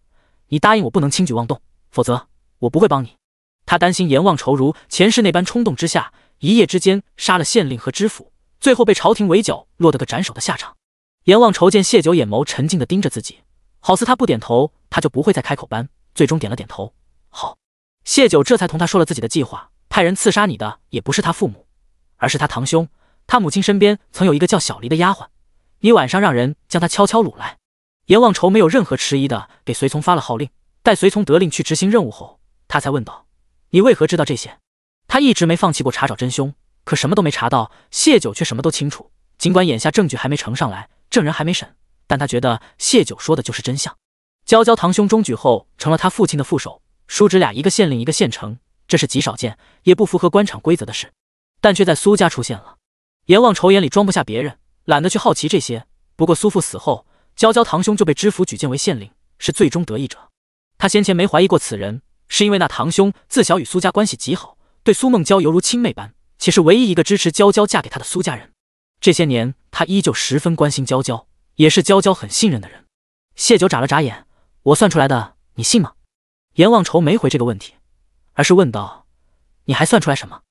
你答应我不能轻举妄动，否则我不会帮你。”他担心阎望愁如前世那般冲动之下，一夜之间杀了县令和知府，最后被朝廷围剿，落得个斩首的下场。阎望愁见谢九眼眸沉静地盯着自己，好似他不点头他就不会再开口般，最终点了点头。好。谢九这才同他说了自己的计划，派人刺杀你的也不是他父母，而是他堂兄。他母亲身边曾有一个叫小黎的丫鬟，你晚上让人将他悄悄掳来。阎望愁没有任何迟疑的给随从发了号令，待随从得令去执行任务后，他才问道：“你为何知道这些？”他一直没放弃过查找真凶，可什么都没查到，谢九却什么都清楚。尽管眼下证据还没呈上来，证人还没审，但他觉得谢九说的就是真相。娇娇堂兄中举后成了他父亲的副手，叔侄俩一个县令一个县丞，这是极少见也不符合官场规则的事，但却在苏家出现了。阎望愁眼里装不下别人，懒得去好奇这些。不过苏父死后，娇娇堂兄就被知府举荐为县令，是最终得益者。他先前没怀疑过此人，是因为那堂兄自小与苏家关系极好，对苏梦娇犹如亲妹般，且是唯一一个支持娇娇嫁给他的苏家人。这些年他依旧十分关心娇娇，也是娇娇很信任的人。谢九眨了眨眼：“我算出来的，你信吗？”阎望愁没回这个问题，而是问道：“你还算出来什么？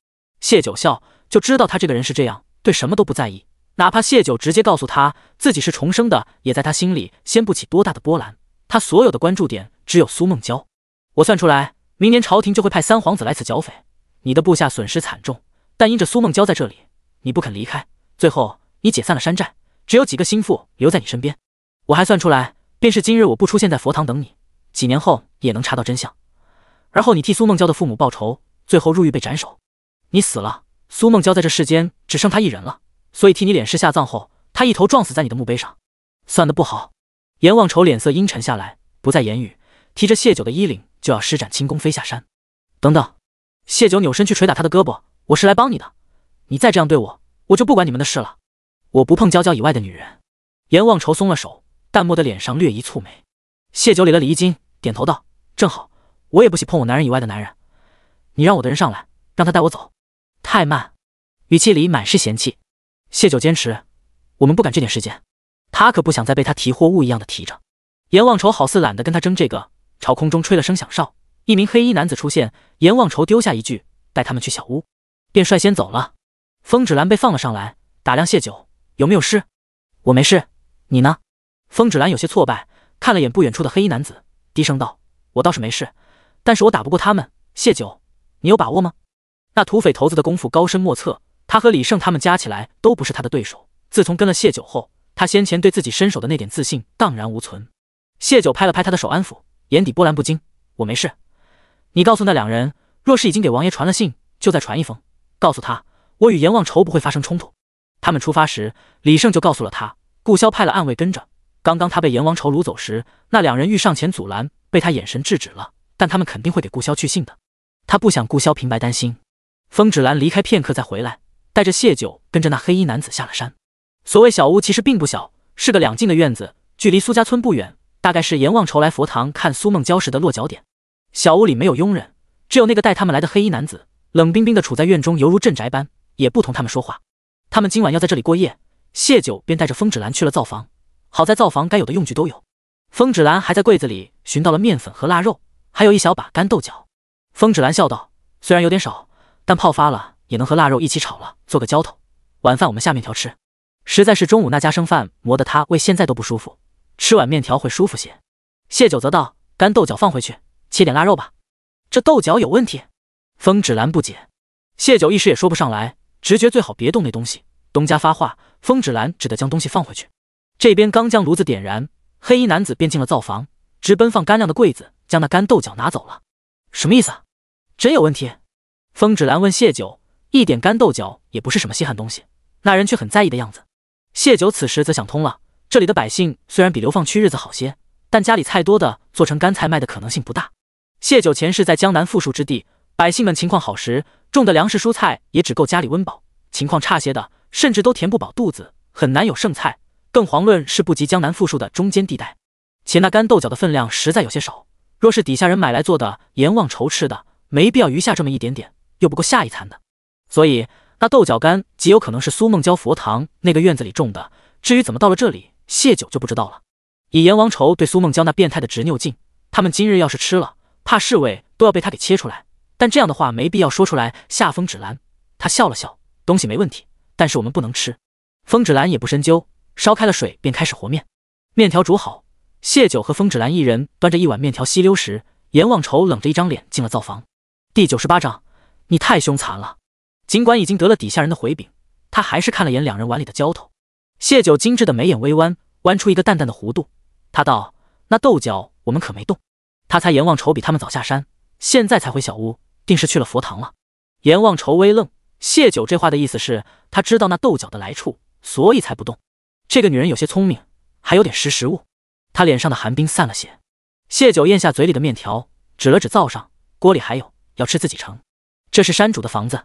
谢九笑，就知道他这个人是这样，对什么都不在意，哪怕谢九直接告诉他自己是重生的，也在他心里掀不起多大的波澜。他所有的关注点只有苏梦娇。我算出来，明年朝廷就会派三皇子来此剿匪，你的部下损失惨重，但因着苏梦娇在这里，你不肯离开，最后你解散了山寨，只有几个心腹留在你身边。我还算出来，便是今日我不出现在佛堂等你，几年后也能查到真相。而后你替苏梦娇的父母报仇，最后入狱被斩首。你死了，苏梦娇在这世间只剩他一人了，所以替你敛尸下葬后，他一头撞死在你的墓碑上。算得不好。阎王愁脸色阴沉下来，不再言语，提着谢九的衣领就要施展轻功飞下山。等等！谢九扭身去捶打他的胳膊，我是来帮你的，你再这样对我，我就不管你们的事了。我不碰娇娇以外的女人。阎王愁松了手，淡漠的脸上略一蹙眉。谢九理了理衣襟，点头道：正好，我也不喜碰我男人以外的男人。你让我的人上来，让他带我走。太慢，语气里满是嫌弃。谢九坚持，我们不赶这点时间。他可不想再被他提货物一样的提着。阎王愁好似懒得跟他争这个，朝空中吹了声响哨，一名黑衣男子出现。阎王愁丢下一句带他们去小屋，便率先走了。风芷兰被放了上来，打量谢九有没有事。我没事，你呢？风芷兰有些挫败，看了眼不远处的黑衣男子，低声道：我倒是没事，但是我打不过他们。谢九，你有把握吗？那土匪头子的功夫高深莫测，他和李胜他们加起来都不是他的对手。自从跟了谢九后，他先前对自己身手的那点自信荡然无存。谢九拍了拍他的手安抚，眼底波澜不惊。我没事，你告诉那两人，若是已经给王爷传了信，就再传一封，告诉他我与阎王愁不会发生冲突。他们出发时，李胜就告诉了他，顾萧派了暗卫跟着。刚刚他被阎王愁掳走时，那两人欲上前阻拦，被他眼神制止了，但他们肯定会给顾萧去信的。他不想顾萧平白担心。风芷兰离开片刻再回来，带着谢九跟着那黑衣男子下了山。所谓小屋其实并不小，是个两进的院子，距离苏家村不远，大概是阎王愁来佛堂看苏梦娇时的落脚点。小屋里没有佣人，只有那个带他们来的黑衣男子，冷冰冰的处在院中，犹如镇宅般，也不同他们说话。他们今晚要在这里过夜，谢九便带着风芷兰去了灶房。好在灶房该有的用具都有，风芷兰还在柜子里寻到了面粉和腊肉，还有一小把干豆角。风芷兰笑道：虽然有点少，但泡发了也能和腊肉一起炒了，做个浇头。晚饭我们下面条吃。实在是中午那家生饭磨得他胃现在都不舒服，吃碗面条会舒服些。谢九则道：干豆角放回去，切点腊肉吧。这豆角有问题？风芷兰不解。谢九一时也说不上来，直觉最好别动那东西。东家发话，风芷兰只得将东西放回去。这边刚将炉子点燃，黑衣男子便进了灶房，直奔放干粮的柜子，将那干豆角拿走了。什么意思？真有问题？风芷兰问谢九，一点干豆角也不是什么稀罕东西，那人却很在意的样子。谢九此时则想通了，这里的百姓虽然比流放区日子好些，但家里菜多的做成干菜卖的可能性不大。谢九前世在江南富庶之地，百姓们情况好时，种的粮食蔬菜也只够家里温饱，情况差些的甚至都填不饱肚子，很难有剩菜，更遑论是不及江南富庶的中间地带。且那干豆角的分量实在有些少，若是底下人买来做的阎王愁吃的，没必要余下这么一点点，又不够下一餐的。所以那豆角干极有可能是苏梦娇佛堂那个院子里种的，至于怎么到了这里，谢九就不知道了。以阎王愁对苏梦娇那变态的执拗劲，他们今日要是吃了，怕侍卫都要被他给切出来。但这样的话没必要说出来吓风芷兰。他笑了笑，东西没问题，但是我们不能吃。风芷兰也不深究，烧开了水便开始和面。面条煮好，谢九和风芷兰一人端着一碗面条吸溜时，阎王愁冷着一张脸进了灶房。第98章，你太凶残了。尽管已经得了底下人的回禀，他还是看了眼两人碗里的浇头。谢九精致的眉眼微弯，弯出一个淡淡的弧度。他道：那豆角我们可没动。他猜阎王愁比他们早下山，现在才回小屋，定是去了佛堂了。阎王愁微愣，谢九这话的意思是他知道那豆角的来处，所以才不动。这个女人有些聪明，还有点识时务。他脸上的寒冰散了些。谢九咽下嘴里的面条，指了指灶上，锅里还有，要吃自己盛。这是山主的房子。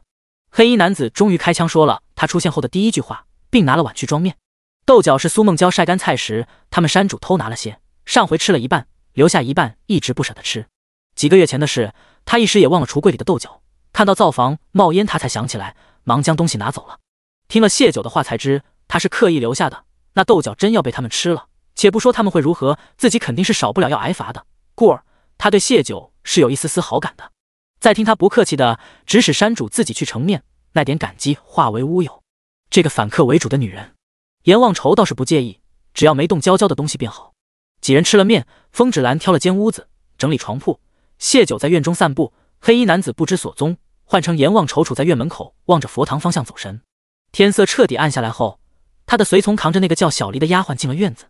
黑衣男子终于开腔说了他出现后的第一句话，并拿了碗去装面。豆角是苏梦娇晒干菜时，他们山主偷拿了些，上回吃了一半，留下一半一直不舍得吃。几个月前的事，他一时也忘了橱柜里的豆角，看到灶房冒烟，他才想起来，忙将东西拿走了。听了谢九的话才知他是刻意留下的，那豆角真要被他们吃了，且不说他们会如何，自己肯定是少不了要挨罚的。故而他对谢九是有一丝丝好感的。再听他不客气的指使山主自己去呈面，那点感激化为乌有。这个反客为主的女人，阎王愁倒是不介意，只要没动娇娇的东西便好。几人吃了面，风止兰挑了间屋子整理床铺，谢九在院中散步，黑衣男子不知所踪，换成阎王愁处在院门口望着佛堂方向走神。天色彻底暗下来后，他的随从扛着那个叫小黎的丫鬟进了院子。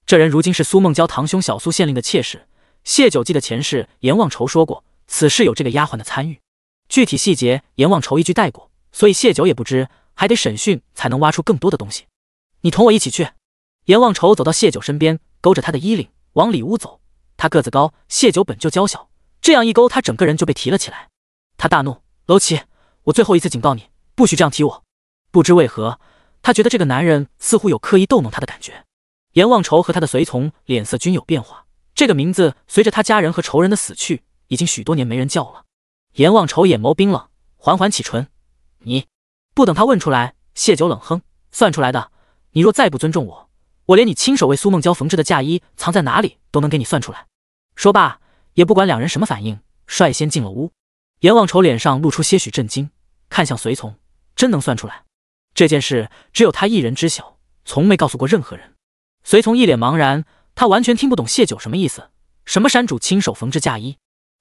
这人如今是苏梦娇堂兄小苏县令的妾室，谢九记得前世阎王愁说过此事有这个丫鬟的参与，具体细节阎王愁一句带过，所以谢九也不知，还得审讯才能挖出更多的东西。你同我一起去。阎王愁走到谢九身边，勾着他的衣领往里屋走。他个子高，谢九本就娇小，这样一勾，他整个人就被提了起来。他大怒：楼奇，我最后一次警告你，不许这样提我。不知为何，他觉得这个男人似乎有刻意逗弄他的感觉。阎王愁和他的随从脸色均有变化，这个名字随着他家人和仇人的死去，已经许多年没人叫了。阎王愁眼眸冰冷，缓缓起唇：你。不等他问出来，谢九冷哼：算出来的，你若再不尊重我，我连你亲手为苏梦娇缝制的嫁衣藏在哪里都能给你算出来。说罢，也不管两人什么反应，率先进了屋。阎王愁脸上露出些许震惊，看向随从：真能算出来？这件事只有他一人知晓，从没告诉过任何人。随从一脸茫然，他完全听不懂谢九什么意思，什么山主亲手缝制嫁衣。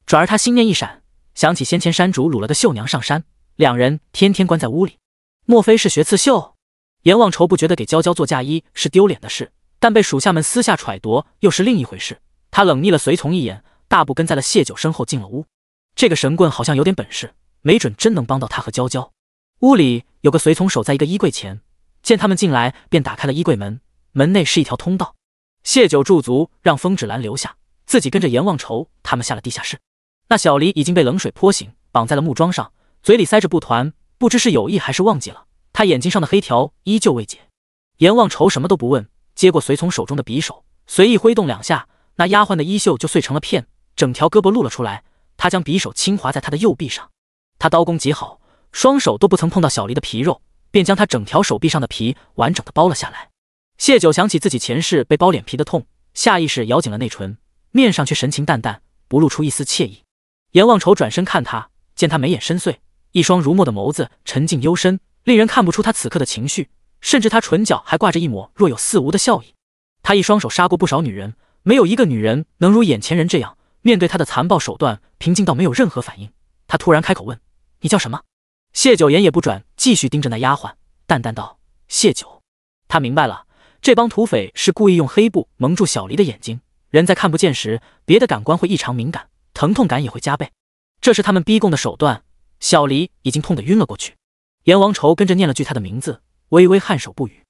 转而他心念一闪，想起先前山主掳了个绣娘上山，两人天天关在屋里，莫非是学刺绣？阎王愁不觉得给娇娇做嫁衣是丢脸的事，但被属下们私下揣度又是另一回事。他冷睨了随从一眼，大步跟在了谢九身后进了屋。这个神棍好像有点本事，没准真能帮到他和娇娇。屋里有个随从守在一个衣柜前，见他们进来便打开了衣柜门，门内是一条通道。谢九驻足让风止兰留下，自己跟着阎王愁他们下了地下室。那小黎已经被冷水泼醒，绑在了木桩上，嘴里塞着布团，不知是有意还是忘记了，他眼睛上的黑条依旧未解。阎王愁什么都不问，接过随从手中的匕首，随意挥动两下，那丫鬟的衣袖就碎成了片，整条胳膊露了出来。他将匕首轻划在他的右臂上，他刀工极好，双手都不曾碰到小黎的皮肉，便将他整条手臂上的皮完整的剥了下来。谢九想起自己前世被剥脸皮的痛，下意识咬紧了内唇，面上却神情淡淡，不露出一丝惬意。阎王愁转身看他，见他眉眼深邃，一双如墨的眸子沉静幽深，令人看不出他此刻的情绪，甚至他唇角还挂着一抹若有似无的笑意。他一双手杀过不少女人，没有一个女人能如眼前人这样，面对他的残暴手段平静到没有任何反应。他突然开口问：你叫什么？谢九眼也不转，继续盯着那丫鬟，淡淡道：谢九。他明白了，这帮土匪是故意用黑布蒙住小黎的眼睛，人在看不见时，别的感官会异常敏感，疼痛感也会加倍，这是他们逼供的手段。小黎已经痛得晕了过去。阎王愁跟着念了句他的名字，微微颔首不语。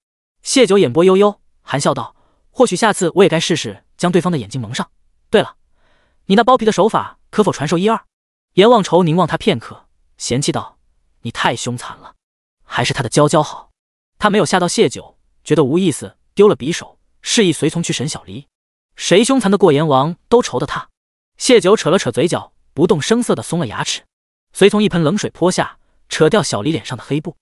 谢九眼波悠悠，含笑道：或许下次我也该试试将对方的眼睛蒙上。对了，你那剥皮的手法可否传授一二？阎王愁凝望他片刻，嫌弃道：你太凶残了，还是他的娇娇好。他没有吓到谢九，觉得无意思，丢了匕首，示意随从去审小黎。谁凶残的过阎王都愁得他。谢九扯了扯嘴角，不动声色地松了牙齿。随从一盆冷水泼下，扯掉小黎脸上的黑布。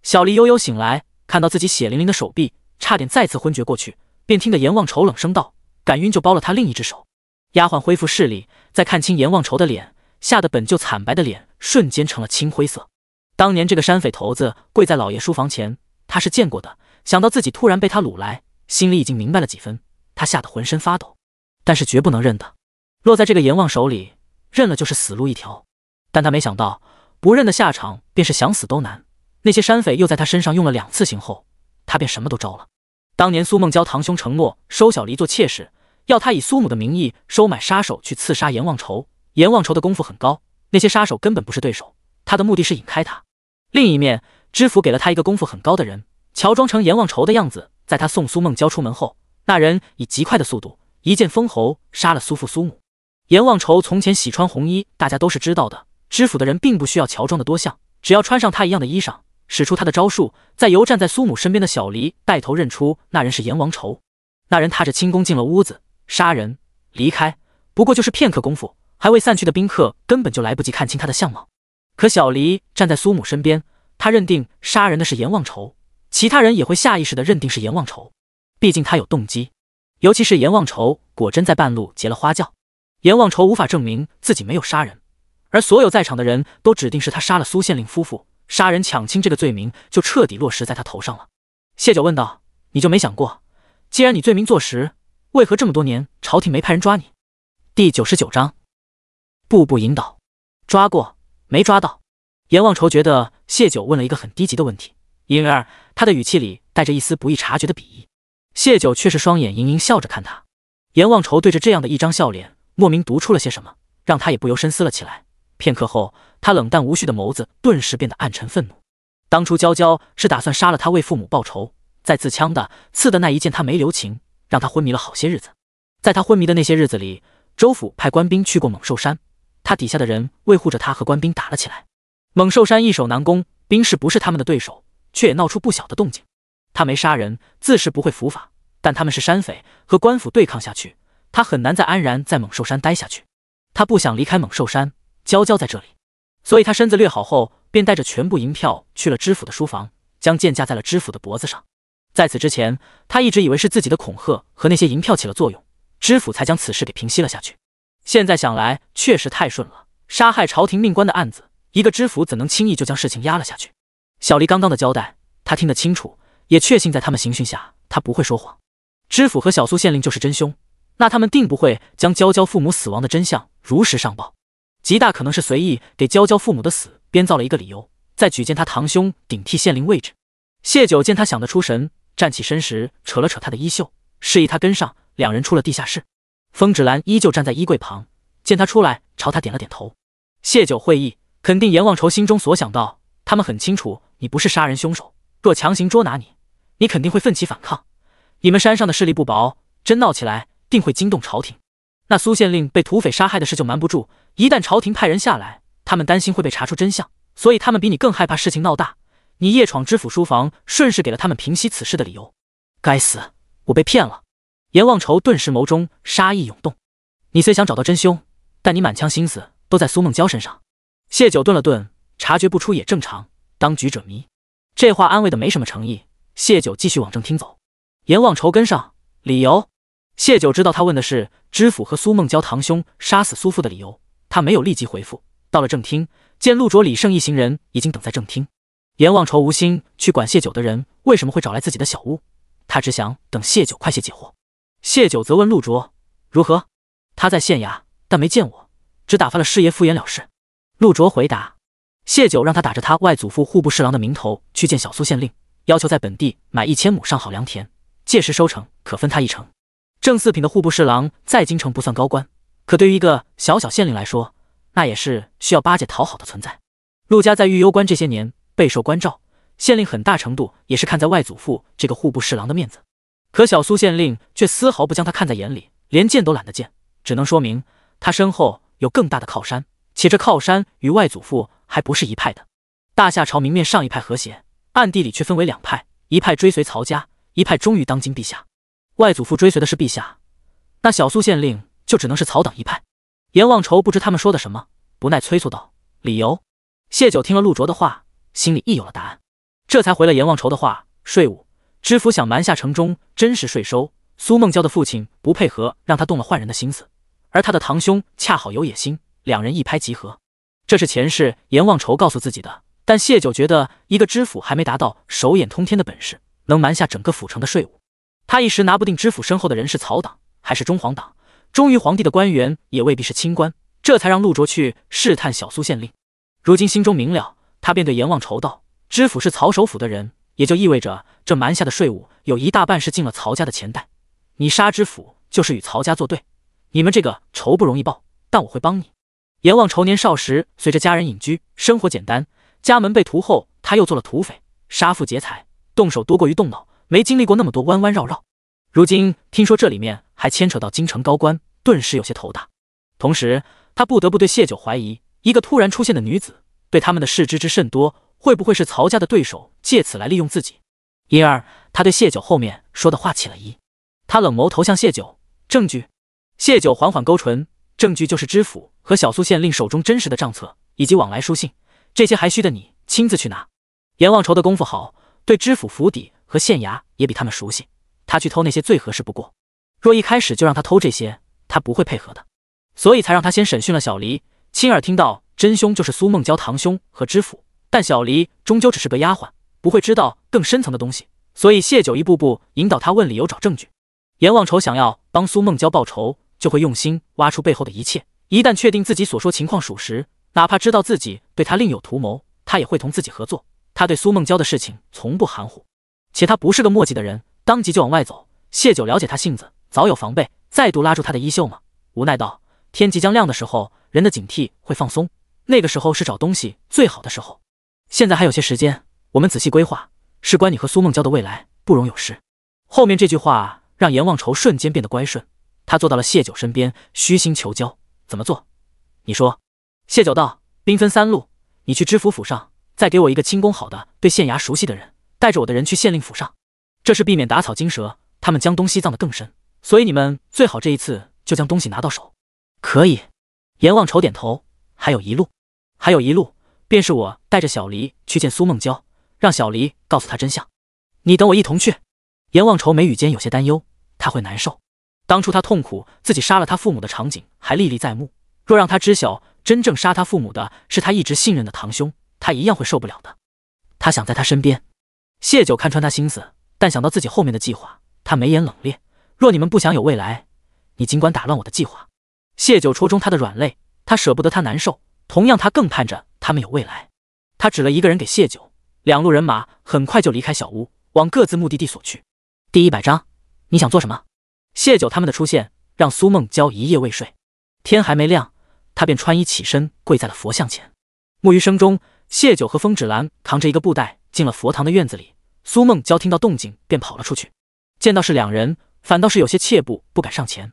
小黎悠悠醒来，看到自己血淋淋的手臂，差点再次昏厥过去，便听得阎王愁冷声道：敢晕就剥了他另一只手。丫鬟恢复视力，再看清阎王愁的脸，吓得本就惨白的脸瞬间成了青灰色。当年这个山匪头子跪在老爷书房前，他是见过的，想到自己突然被他掳来，心里已经明白了几分，他吓得浑身发抖，但是绝不能认的。落在这个阎王手里，认了就是死路一条。但他没想到，不认的下场便是想死都难。那些山匪又在他身上用了2次刑后，他便什么都招了。当年苏梦娇堂兄承诺收小黎做妾室，要他以苏母的名义收买杀手去刺杀阎王愁。阎王愁的功夫很高，那些杀手根本不是对手，他的目的是引开他。另一面，知府给了他一个功夫很高的人，乔装成阎王愁的样子，在他送苏梦娇出门后，那人以极快的速度一剑封喉，杀了苏父苏母。阎王愁从前喜穿红衣，大家都是知道的，知府的人并不需要乔装的多像，只要穿上他一样的衣裳，使出他的招数，再由站在苏母身边的小黎带头认出那人是阎王愁。那人踏着轻功进了屋子，杀人离开，不过就是片刻功夫，还未散去的宾客根本就来不及看清他的相貌。可小黎站在苏母身边，他认定杀人的是阎王愁，其他人也会下意识地认定是阎王愁，毕竟他有动机。尤其是阎王愁果真在半路结了花轿，阎王愁无法证明自己没有杀人，而所有在场的人都指定是他杀了苏县令夫妇，杀人抢亲这个罪名就彻底落实在他头上了。谢九问道：“你就没想过，既然你罪名坐实，为何这么多年朝廷没派人抓你？”第99章，步步引导。抓过，没抓到。阎王愁觉得谢九问了一个很低级的问题，因而他的语气里带着一丝不易察觉的鄙夷。谢九却是双眼盈盈笑着看他。阎王愁对着这样的一张笑脸，莫名读出了些什么，让他也不由深思了起来。片刻后，他冷淡无绪的眸子顿时变得暗沉愤怒。当初娇娇是打算杀了他为父母报仇，再自枪的刺的那一剑他没留情，让他昏迷了好些日子。在他昏迷的那些日子里，州府派官兵去过猛兽山，他底下的人维护着他和官兵打了起来。猛兽山易守难攻，兵士不是他们的对手，却也闹出不小的动静。他没杀人，自是不会伏法，但他们是山匪，和官府对抗下去，他很难再安然在猛兽山待下去。他不想离开猛兽山，娇娇在这里，所以他身子略好后，便带着全部银票去了知府的书房，将剑架在了知府的脖子上。在此之前，他一直以为是自己的恐吓和那些银票起了作用，知府才将此事给平息了下去。现在想来，确实太顺了。杀害朝廷命官的案子，一个知府怎能轻易就将事情压了下去？小丽刚刚的交代，他听得清楚，也确信在他们刑讯下，他不会说谎。知府和小苏县令就是真凶，那他们定不会将娇娇父母死亡的真相如实上报，极大可能是随意给娇娇父母的死编造了一个理由，再举荐他堂兄顶替县令位置。谢九见他想得出神，站起身时扯了扯他的衣袖，示意他跟上，两人出了地下室。风芷兰依旧站在衣柜旁，见他出来，朝他点了点头。谢九会意，肯定阎王愁心中所想到，他们很清楚你不是杀人凶手，若强行捉拿你，你肯定会奋起反抗。你们山上的势力不薄，真闹起来，定会惊动朝廷。那苏县令被土匪杀害的事就瞒不住，一旦朝廷派人下来，他们担心会被查出真相，所以他们比你更害怕事情闹大。你夜闯知府书房，顺势给了他们平息此事的理由。该死，我被骗了！阎王愁顿时眸中杀意涌动。你虽想找到真凶，但你满腔心思都在苏梦娇身上。谢九顿了顿，察觉不出也正常，当局者迷。这话安慰的没什么诚意。谢九继续往正厅走。阎王愁跟上，理由？谢九知道他问的是知府和苏梦娇堂兄杀死苏父的理由，他没有立即回复。到了正厅，见陆卓、李胜一行人已经等在正厅。阎王愁无心去管谢九的人为什么会找来自己的小屋，他只想等谢九快些解惑。谢九则问陆卓如何，他在县衙，但没见我，只打发了师爷敷衍了事。陆卓回答，谢九让他打着他外祖父户部侍郎的名头去见小苏县令，要求在本地买1000亩上好良田，届时收成可分他1成。正四品的户部侍郎在京城不算高官，可对于一个小县令来说，那也是需要巴结讨好的存在。陆家在御幽关这些年备受关照，县令很大程度也是看在外祖父这个户部侍郎的面子，可小苏县令却丝毫不将他看在眼里，连见都懒得见，只能说明他身后有更大的靠山，且这靠山与外祖父还不是一派的。大夏朝明面上一派和谐，暗地里却分为2派，一派追随曹家，一派忠于当今陛下。外祖父追随的是陛下，那小苏县令就只能是曹党一派。阎王愁不知他们说的什么，不耐催促道：“理由？”谢九听了陆卓的话，心里亦有了答案，这才回了阎王愁的话：“税务，知府想瞒下城中真实税收，苏梦娇的父亲不配合，让他动了换人的心思，而他的堂兄恰好有野心，两人一拍即合。”这是前世阎王愁告诉自己的，但谢九觉得一个知府还没达到手眼通天的本事，能瞒下整个府城的税务。他一时拿不定知府身后的人是曹党还是中皇党，忠于皇帝的官员也未必是清官，这才让陆卓去试探小苏县令。如今心中明了，他便对阎王愁道：“知府是曹首府的人，也就意味着这瞒下的税务有一大半是进了曹家的钱袋。你杀知府就是与曹家作对，你们这个仇不容易报，但我会帮你。”阎王愁年少时随着家人隐居，生活简单，家门被屠后，他又做了土匪，杀父劫财，动手多过于动脑，没经历过那么多弯弯绕绕。如今听说这里面还牵扯到京城高官，顿时有些头大。同时他不得不对谢九怀疑，一个突然出现的女子对他们的事知之甚多，会不会是曹家的对手，借此来利用自己？因而他对谢九后面说的话起了疑。他冷眸投向谢九：“证据？”谢九缓缓勾唇：“证据就是知府和小苏县令手中真实的账册以及往来书信，这些还需得你亲自去拿。”阎王愁的功夫好，对知府府邸和县衙也比他们熟悉，他去偷那些最合适不过。若一开始就让他偷这些，他不会配合的，所以才让他先审讯了小黎，亲耳听到真凶就是苏梦娇堂兄和知府，但小黎终究只是个丫鬟，不会知道更深层的东西，所以谢九一步步引导他问理由找证据。阎王仇想要帮苏梦娇报仇，就会用心挖出背后的一切，一旦确定自己所说情况属实，哪怕知道自己对他另有图谋，他也会同自己合作。他对苏梦娇的事情从不含糊，且他不是个墨迹的人，当即就往外走。谢九了解他性子，早有防备，再度拉住他的衣袖嘛，无奈道：天即将亮的时候，人的警惕会放松，那个时候是找东西最好的时候。现在还有些时间，我们仔细规划，事关你和苏梦娇的未来，不容有失。后面这句话让阎王仇瞬间变得乖顺，他坐到了谢九身边，虚心求教：怎么做？你说。谢九道：兵分3路，你去知府府上，再给我一个轻功好的、对县衙熟悉的人，带着我的人去县令府上。这是避免打草惊蛇，他们将东西葬得更深，所以你们最好这一次就将东西拿到手。可以。阎王仇点头。还有一路，便是我带着小黎去见苏梦娇，让小黎告诉他真相。你等我一同去。阎王仇眉宇间有些担忧，他会难受。当初他痛苦自己杀了他父母的场景还历历在目，若让他知晓真正杀他父母的是他一直信任的堂兄，他一样会受不了的。他想在他身边。谢九看穿他心思，但想到自己后面的计划，他眉眼冷冽。若你们不想有未来，你尽管打乱我的计划。谢九戳中他的软肋，他舍不得他难受，同样他更盼着他们有未来。他指了一个人给谢九，2路人马很快就离开小屋，往各自目的地所去。第100章，你想做什么？谢九他们的出现让苏梦娇一夜未睡，天还没亮，他便穿衣起身，跪在了佛像前。沐浴声中，谢九和风芷兰扛着一个布袋进了佛堂的院子里。苏梦娇听到动静便跑了出去，见到是2人，反倒是有些怯步，不敢上前。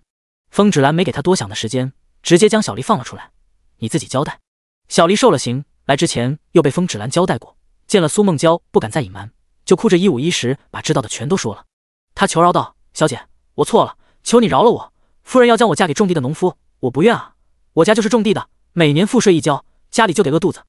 风芷兰没给他多想的时间，直接将小黎放了出来。你自己交代。小黎受了刑，来之前又被风芷兰交代过，见了苏梦娇不敢再隐瞒，就哭着1五1十把知道的全都说了。他求饶道：小姐，我错了，求你饶了我。夫人要将我嫁给种地的农夫，我不愿啊。我家就是种地的，每年赋税一交，家里就得饿肚子。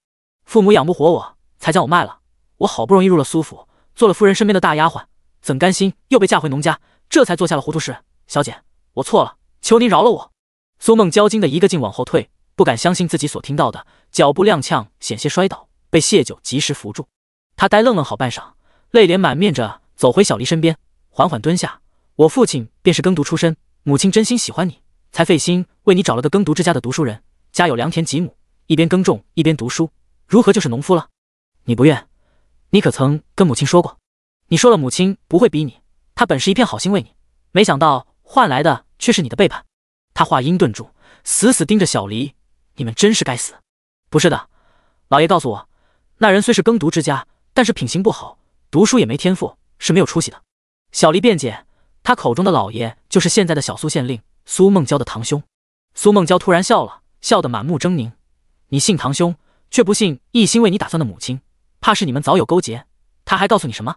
父母养不活我，才将我卖了。我好不容易入了苏府，做了夫人身边的大丫鬟，怎甘心又被嫁回农家，这才做下了糊涂事。小姐，我错了，求您饶了我。苏梦娇惊得一个劲往后退，不敢相信自己所听到的，脚步踉跄，险些摔倒，被谢九及时扶住。他呆愣了好半晌，泪脸满面着走回小黎身边，缓缓蹲下。我父亲便是耕读出身，母亲真心喜欢你，才费心为你找了个耕读之家的读书人，家有良田几亩，一边耕种一边读书，如何就是农夫了？你不愿，你可曾跟母亲说过？你说了母亲不会逼你，她本是一片好心为你，没想到换来的却是你的背叛。他话音顿住，死死盯着小黎，你们真是该死。不是的，老爷告诉我，那人虽是耕读之家，但是品行不好，读书也没天赋，是没有出息的。小黎辩解，他口中的老爷就是现在的小苏县令苏梦娇的堂兄。苏梦娇突然笑了，笑得满目狰狞。你信堂兄，却不信一心为你打算的母亲，怕是你们早有勾结。他还告诉你什么？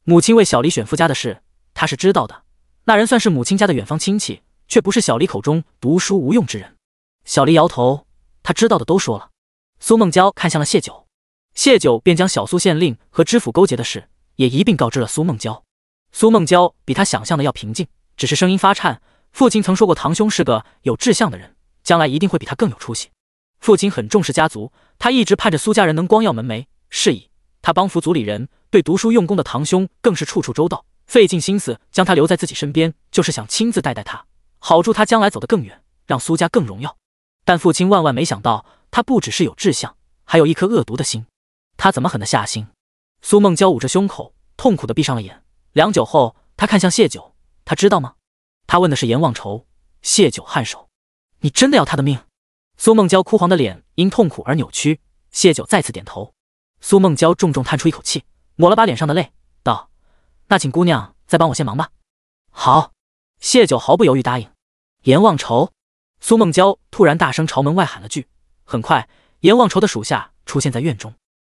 母亲为小黎选夫家的事，他是知道的。那人算是母亲家的远方亲戚，却不是小黎口中读书无用之人。小黎摇头，他知道的都说了。苏梦娇看向了谢九，谢九便将小苏县令和知府勾结的事也一并告知了苏梦娇。苏梦娇比他想象的要平静，只是声音发颤。父亲曾说过，堂兄是个有志向的人，将来一定会比他更有出息。父亲很重视家族，他一直盼着苏家人能光耀门楣。是以他帮扶族里人，对读书用功的堂兄更是处处周到，费尽心思将他留在自己身边，就是想亲自带带他，好助他将来走得更远，让苏家更荣耀。但父亲万万没想到，他不只是有志向，还有一颗恶毒的心。他怎么狠得下心？苏梦娇捂着胸口，痛苦地闭上了眼。良久后，他看向谢九，他知道吗？他问的是阎王仇。谢九颔首，你真的要他的命？苏梦娇枯黄的脸因痛苦而扭曲。谢九再次点头。苏梦娇重重叹出一口气，抹了把脸上的泪，道：那请姑娘再帮我先忙吧。好。谢九毫不犹豫答应。阎王仇。苏梦娇突然大声朝门外喊了句。很快，阎王仇的属下出现在院中。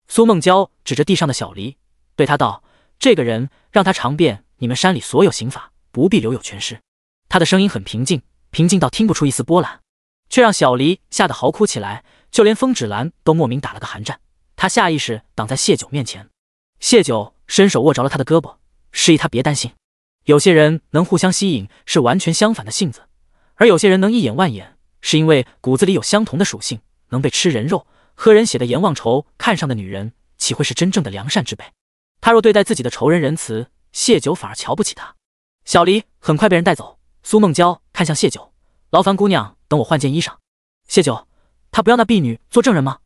苏梦娇指着地上的小黎，对他道：这个人让他尝遍你们山里所有刑法，不必留有全尸。他的声音很平静，平静到听不出一丝波澜，却让小黎吓得嚎哭起来，就连风芷兰都莫名打了个寒战。他下意识挡在谢九面前，谢九伸手握着了他的胳膊，示意他别担心。有些人能互相吸引是完全相反的性子，而有些人能一眼万眼，是因为骨子里有相同的属性，能被吃人肉，喝人血的阎王仇看上的女人，岂会是真正的良善之辈？他若对待自己的仇人仁慈，谢九反而瞧不起他。小黎很快被人带走，苏梦娇看向谢九，劳烦姑娘等我换件衣裳。谢九，他不要那婢女做证人吗？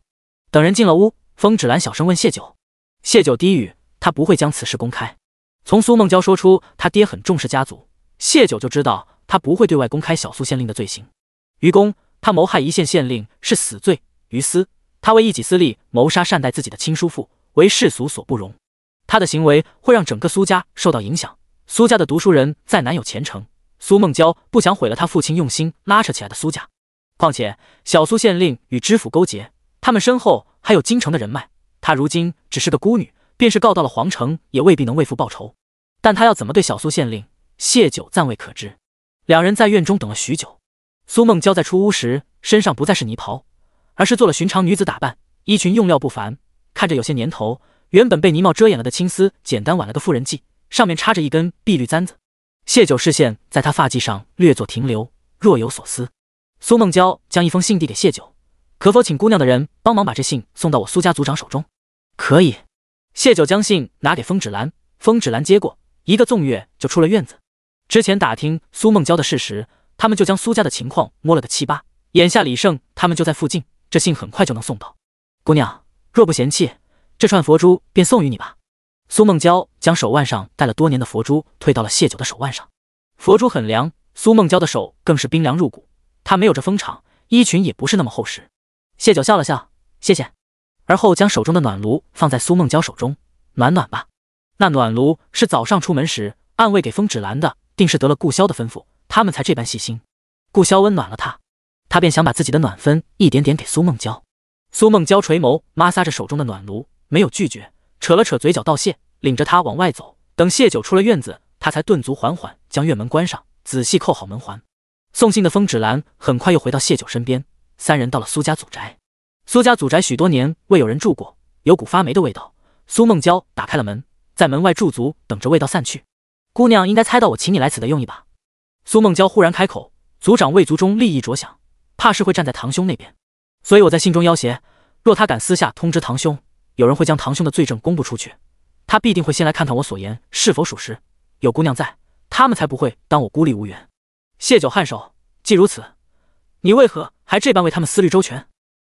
等人进了屋，风芷兰小声问谢九。谢九低语，他不会将此事公开。从苏梦娇说出他爹很重视家族，谢九就知道他不会对外公开小苏县令的罪行。于公，他谋害一县县令是死罪；于私，他为一己私利谋杀善待自己的亲叔父，为世俗所不容。他的行为会让整个苏家受到影响。苏家的读书人再难有前程，苏梦娇不想毁了他父亲用心拉扯起来的苏家。况且小苏县令与知府勾结，他们身后还有京城的人脉。他如今只是个孤女，便是告到了皇城，也未必能为父报仇。但他要怎么对小苏县令，谢九暂未可知。两人在院中等了许久。苏梦娇在出屋时，身上不再是呢袍，而是做了寻常女子打扮，衣裙用料不凡，看着有些年头，原本被呢帽遮掩了的青丝简单挽了个妇人髻，上面插着一根碧绿簪子。谢九视线在她发髻上略作停留，若有所思。苏梦娇将一封信递给谢九，可否请姑娘的人帮忙把这信送到我苏家族长手中？可以。谢九将信拿给风芷兰，风芷兰接过，一个纵跃就出了院子。之前打听苏梦娇的事时，他们就将苏家的情况摸了个七八，眼下李胜他们就在附近，这信很快就能送到。姑娘若不嫌弃，这串佛珠便送与你吧。苏梦娇将手腕上戴了多年的佛珠推到了谢九的手腕上，佛珠很凉，苏梦娇的手更是冰凉入骨。她没有这风场，衣裙也不是那么厚实。谢九笑了笑，谢谢。而后将手中的暖炉放在苏梦娇手中，暖暖吧。那暖炉是早上出门时暗喂给风芷兰的，定是得了顾萧的吩咐，他们才这般细心。顾萧温暖了他，他便想把自己的暖分一点点给苏梦娇。苏梦娇垂眸摩挲着手中的暖炉，没有拒绝，扯了扯嘴角道谢，领着他往外走。等谢九出了院子，他才顿足缓缓将院门关上，仔细扣好门环。送信的风芷兰很快又回到谢九身边，三人到了苏家祖宅。苏家祖宅许多年未有人住过，有股发霉的味道。苏梦娇打开了门，在门外驻足，等着味道散去。姑娘应该猜到我请你来此的用意吧？苏梦娇忽然开口，族长魏族中利益着想，怕是会站在堂兄那边，所以我在信中要挟，若他敢私下通知堂兄，有人会将堂兄的罪证公布出去，他必定会先来看看我所言是否属实。有姑娘在，他们才不会当我孤立无援。谢九颔首，既如此，你为何还这般为他们思虑周全？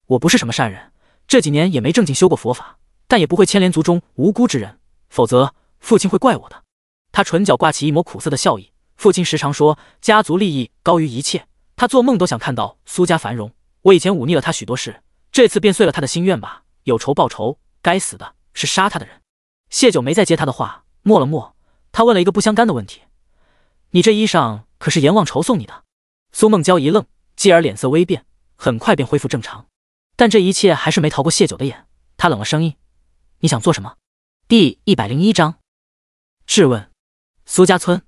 我不是什么善人，这几年也没正经修过佛法，但也不会牵连族中无辜之人，否则父亲会怪我的。他唇角挂起一抹苦涩的笑意，父亲时常说家族利益高于一切，他做梦都想看到苏家繁荣。我以前忤逆了他许多事，这次便遂了他的心愿吧。有仇报仇，该死的是杀他的人。谢九没再接他的话，默了默，他问了一个不相干的问题：你这衣裳可是阎王仇送你的？苏梦娇一愣，继而脸色微变，很快便恢复正常。但这一切还是没逃过谢九的眼，他冷了声音：你想做什么？第101章质问。苏家村，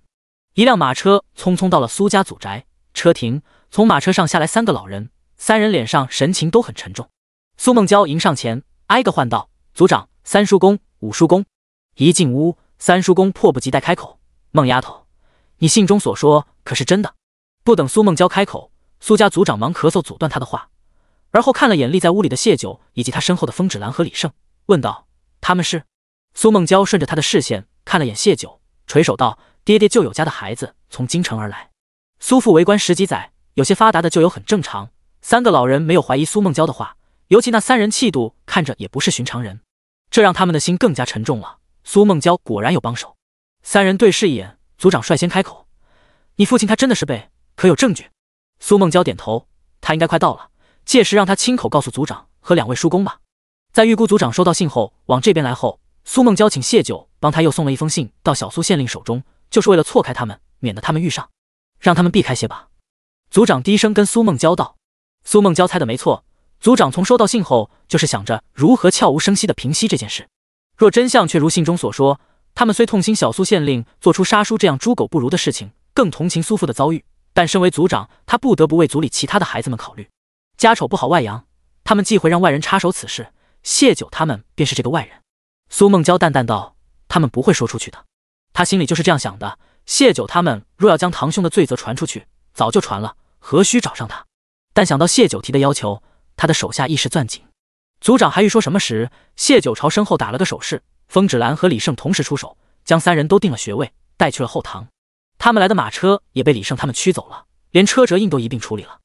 一辆马车匆匆到了苏家祖宅，车停，从马车上下来三个老人，三人脸上神情都很沉重。苏梦娇迎上前，挨个唤道：族长、三叔公、五叔公。一进屋，三叔公迫不及待开口：孟丫头，你信中所说可是真的？不等苏梦娇开口，苏家族长忙咳嗽阻断他的话，而后看了眼立在屋里的谢九以及他身后的风芷兰和李胜，问道：他们是？苏梦娇顺着他的视线看了眼谢九，垂首道：爹爹旧友家的孩子从京城而来，苏父为官10几载，有些发达的旧友很正常。三个老人没有怀疑苏梦娇的话，尤其那三人气度看着也不是寻常人，这让他们的心更加沉重了。苏梦娇果然有帮手。三人对视一眼，族长率先开口：你父亲他真的是被，可有证据？苏梦娇点头，他应该快到了，届时让他亲口告诉族长和两位叔公吧。在预估族长收到信后往这边来后，苏梦娇请谢九帮他又送了一封信到小苏县令手中，就是为了错开他们，免得他们遇上，让他们避开些吧。族长低声跟苏梦娇道。苏梦娇猜的没错，族长从收到信后就是想着如何悄无声息地平息这件事。若真相却如信中所说，他们虽痛心小苏县令做出杀叔这样猪狗不如的事情，更同情苏父的遭遇，但身为族长，他不得不为族里其他的孩子们考虑。家丑不好外扬，他们忌讳让外人插手此事，谢九他们便是这个外人。苏梦娇淡淡道：他们不会说出去的。他心里就是这样想的，谢九他们若要将堂兄的罪责传出去，早就传了，何须找上他？但想到谢九提的要求，他的手下一时攥紧。族长还欲说什么时，谢九朝身后打了个手势，风芷兰和李胜同时出手，将三人都定了穴位，带去了后堂。他们来的马车也被李胜他们驱走了，连车辙印都一并处理了。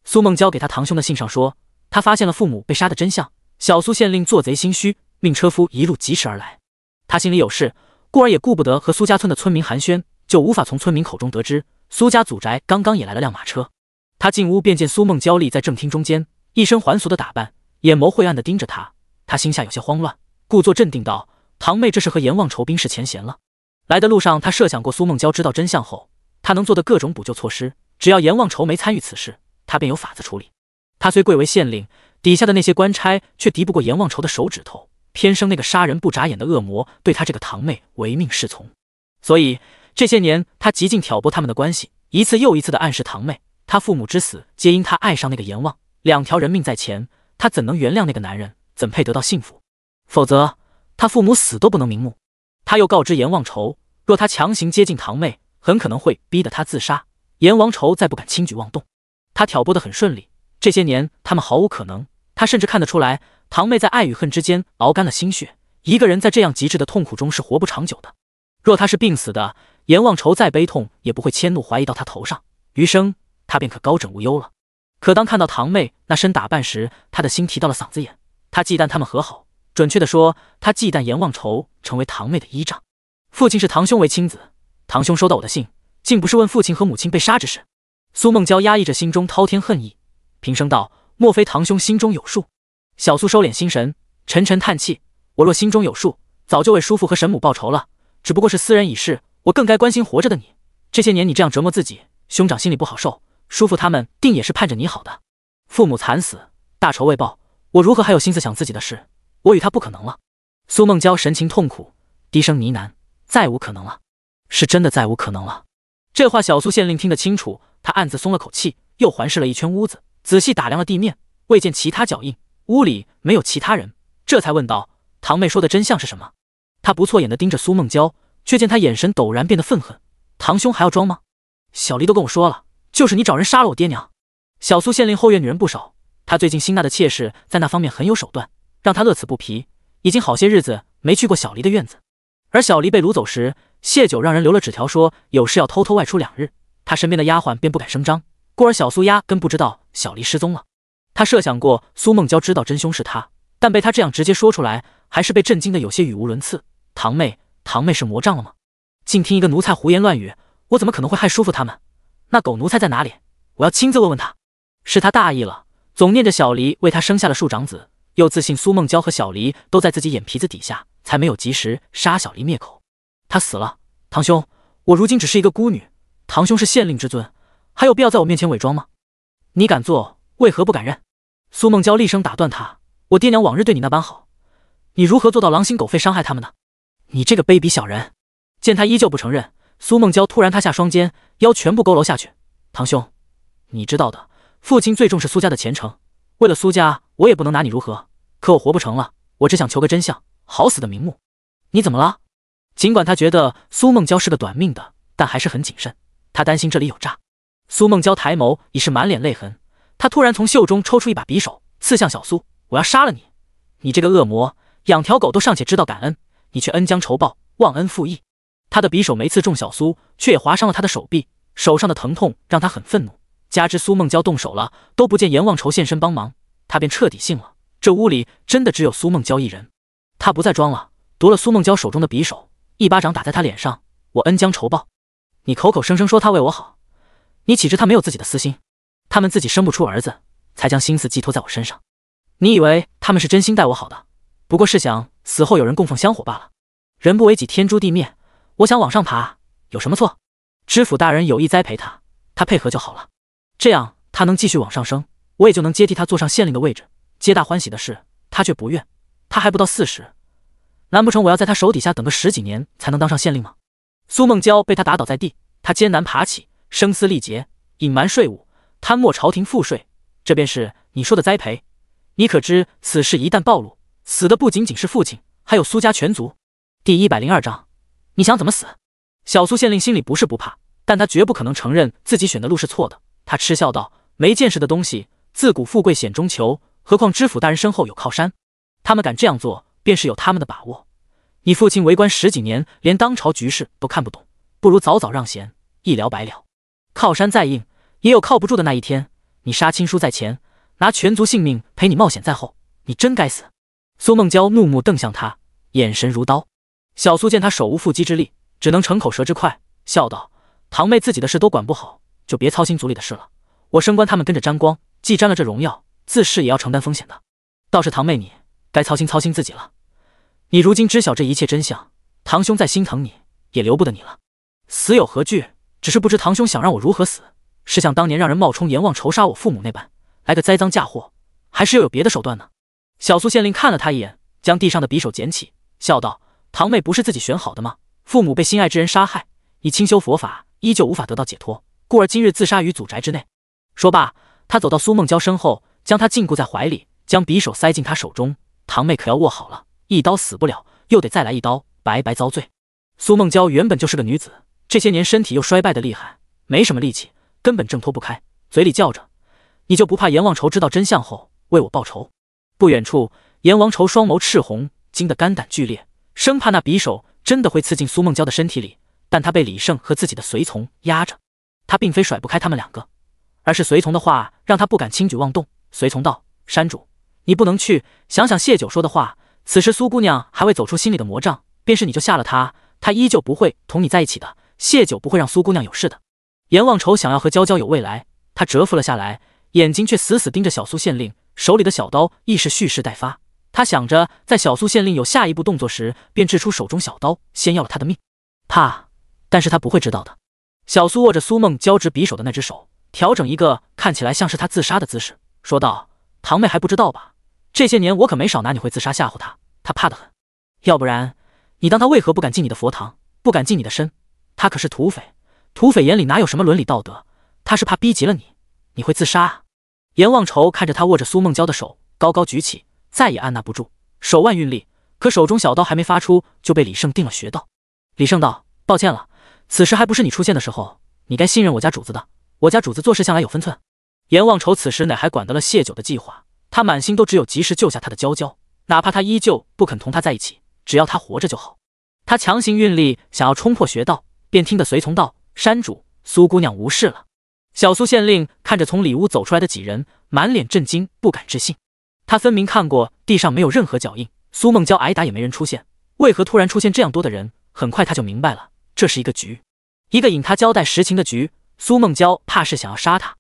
苏梦娇给他堂兄的信上说，他发现了父母被杀的真相，小苏县令做贼心虚，命车夫一路疾驰而来。他心里有事，故而也顾不得和苏家村的村民寒暄，就无法从村民口中得知苏家祖宅刚刚也来了辆马车。他进屋便见苏梦娇立在正厅中间，一身还俗的打扮，眼眸晦暗地盯着他。他心下有些慌乱，故作镇定道：“堂妹这是和阎王仇冰释前嫌了。”来的路上，他设想过苏梦娇知道真相后，他能做的各种补救措施，只要阎王仇没参与此事，他便有法子处理。他虽贵为县令，底下的那些官差却敌不过阎王仇的手指头，偏生那个杀人不眨眼的恶魔对他这个堂妹唯命是从。所以这些年，他极尽挑拨他们的关系，一次又一次地暗示堂妹，他父母之死皆因他爱上那个阎王，2条人命在前，他怎能原谅那个男人，怎配得到幸福？否则他父母死都不能瞑目。他又告知阎王仇，若他强行接近堂妹，很可能会逼得他自杀，阎王仇再不敢轻举妄动。他挑拨得很顺利，这些年他们毫无可能。他甚至看得出来，堂妹在爱与恨之间熬干了心血，一个人在这样极致的痛苦中是活不长久的。若他是病死的，阎王仇再悲痛也不会迁怒怀疑到他头上，余生他便可高枕无忧了。可当看到堂妹那身打扮时，他的心提到了嗓子眼。他忌惮他们和好，准确地说，他忌惮阎王仇成为堂妹的依仗。父亲是堂兄为亲子，堂兄收到我的信，竟不是问父亲和母亲被杀之事。苏梦娇压抑着心中滔天恨意，平声道：“莫非堂兄心中有数？”小苏收敛心神，沉沉叹气：“我若心中有数，早就为叔父和神母报仇了。只不过是私人已逝，我更该关心活着的你。这些年你这样折磨自己，兄长心里不好受，叔父他们定也是盼着你好的。父母惨死，大仇未报，我如何还有心思想自己的事？我与他不可能了。”苏梦娇神情痛苦，低声呢喃：“再无可能了，是真的再无可能了。”这话小苏县令听得清楚，他暗自松了口气，又环视了一圈屋子，仔细打量了地面，未见其他脚印，屋里没有其他人，这才问道：“堂妹说的真相是什么？”他不错眼地盯着苏梦娇，却见她眼神陡然变得愤恨：“堂兄还要装吗？小黎都跟我说了，就是你找人杀了我爹娘。”小苏县令后院女人不少，他最近新纳的妾室在那方面很有手段，让他乐此不疲。已经好些日子没去过小黎的院子，而小黎被掳走时，谢九让人留了纸条，说有事要偷偷外出2日，他身边的丫鬟便不敢声张，故而小苏压根不知道小黎失踪了。他设想过苏梦娇知道真凶是他，但被他这样直接说出来，还是被震惊的有些语无伦次。堂妹是魔障了吗？竟听一个奴才胡言乱语，我怎么可能会害叔父他们？那狗奴才在哪里？我要亲自问问他。是他大意了，总念着小黎为他生下了庶长子，又自信苏梦娇和小黎都在自己眼皮子底下，才没有及时杀小黎灭口。他死了，堂兄，我如今只是一个孤女，堂兄是县令之尊，还有必要在我面前伪装吗？你敢做，为何不敢认？苏梦娇厉声打断他：“我爹娘往日对你那般好，你如何做到狼心狗肺伤害他们呢？你这个卑鄙小人！”见他依旧不承认，苏梦娇突然塌下双肩，腰全部佝偻下去：“堂兄，你知道的，父亲最重视苏家的前程，为了苏家，我也不能拿你如何。可我活不成了，我只想求个真相，好死的瞑目。你怎么了？”尽管他觉得苏梦娇是个短命的，但还是很谨慎，他担心这里有诈。苏梦娇抬眸已是满脸泪痕，他突然从袖中抽出一把匕首，刺向小苏：“我要杀了你！你这个恶魔，养条狗都尚且知道感恩，你却恩将仇报，忘恩负义。”他的匕首没刺中小苏，却也划伤了他的手臂，手上的疼痛让他很愤怒。加之苏梦娇动手了，都不见阎王仇现身帮忙，他便彻底信了，这屋里真的只有苏梦娇一人。他不再装了，夺了苏梦娇手中的匕首，一巴掌打在他脸上：“我恩将仇报！你口口声声说他为我好，你岂知他没有自己的私心？他们自己生不出儿子，才将心思寄托在我身上。你以为他们是真心待我好的，不过是想死后有人供奉香火罢了。人不为己，天诛地灭。我想往上爬，有什么错？知府大人有意栽培他，他配合就好了。这样他能继续往上升，我也就能接替他坐上县令的位置。皆大欢喜的事，他却不愿。他还不到40，难不成我要在他手底下等个10几年才能当上县令吗？”苏梦娇被他打倒在地，他艰难爬起，声嘶力竭：“隐瞒税务，贪没朝廷赋税，这便是你说的栽培？你可知此事一旦暴露，死的不仅仅是父亲，还有苏家全族。”第102章，你想怎么死？小苏县令心里不是不怕，但他绝不可能承认自己选的路是错的。他嗤笑道：“没见识的东西，自古富贵险中求，何况知府大人身后有靠山。他们敢这样做，便是有他们的把握。你父亲为官10几年，连当朝局势都看不懂，不如早早让贤，一了百了。靠山再硬，也有靠不住的那一天。你杀亲疏在前，拿全族性命陪你冒险在后，你真该死！苏梦娇怒目瞪向他，眼神如刀。小苏见他手无缚鸡之力，只能逞口舌之快，笑道：“堂妹自己的事都管不好，就别操心族里的事了。我升官他们跟着沾光，既沾了这荣耀，自是也要承担风险的。倒是堂妹你，该操心操心自己了。你如今知晓这一切真相，堂兄再心疼你，也留不得你了。死有何惧？只是不知堂兄想让我如何死？是像当年让人冒充阎王仇杀我父母那般，来个栽赃嫁祸，还是又有别的手段呢？”小苏县令看了他一眼，将地上的匕首捡起，笑道：“堂妹不是自己选好的吗？父母被心爱之人杀害，你清修佛法，依旧无法得到解脱，故而今日自杀于祖宅之内。”说罢，他走到苏梦娇身后，将她禁锢在怀里，将匕首塞进她手中。堂妹可要握好了，一刀死不了，又得再来一刀，白白遭罪。苏梦娇原本就是个女子，这些年身体又衰败的厉害，没什么力气，根本挣脱不开，嘴里叫着：“你就不怕阎王仇知道真相后为我报仇？”不远处，阎王仇双眸赤红，惊得肝胆俱裂，生怕那匕首真的会刺进苏梦娇的身体里。但他被李胜和自己的随从压着，他并非甩不开他们两个，而是随从的话让他不敢轻举妄动。随从道：“山主，你不能去，想想谢九说的话，此时苏姑娘还未走出心里的魔障，便是你就下了她，她依旧不会同你在一起的。谢九不会让苏姑娘有事的。”阎王仇想要和娇娇有未来，他蛰伏了下来，眼睛却死死盯着小苏县令，手里的小刀亦是蓄势待发。他想着在小苏县令有下一步动作时，便掷出手中小刀，先要了他的命。但是他不会知道的。小苏握着苏梦娇执匕首的那只手，调整一个看起来像是他自杀的姿势，说道：“堂妹还不知道吧？这些年我可没少拿你会自杀吓唬他，他怕得很。要不然，你当他为何不敢进你的佛堂，不敢近你的身？他可是土匪，土匪眼里哪有什么伦理道德？他是怕逼急了你，你会自杀啊！”阎王仇看着他握着苏梦娇的手高高举起，再也按捺不住，手腕运力，可手中小刀还没发出，就被李胜定了穴道。李胜道：“抱歉了，此时还不是你出现的时候，你该信任我家主子的，我家主子做事向来有分寸。”阎王仇此时哪还管得了谢九的计划，他满心都只有及时救下他的娇娇，哪怕他依旧不肯同他在一起，只要他活着就好。他强行运力想要冲破穴道，便听得随从道：“山主，苏姑娘无事了。”小苏县令看着从里屋走出来的几人，满脸震惊，不敢置信。他分明看过地上没有任何脚印，苏梦娇挨打也没人出现，为何突然出现这样多的人？很快他就明白了，这是一个局，一个引他交代实情的局。苏梦娇怕是想要杀他。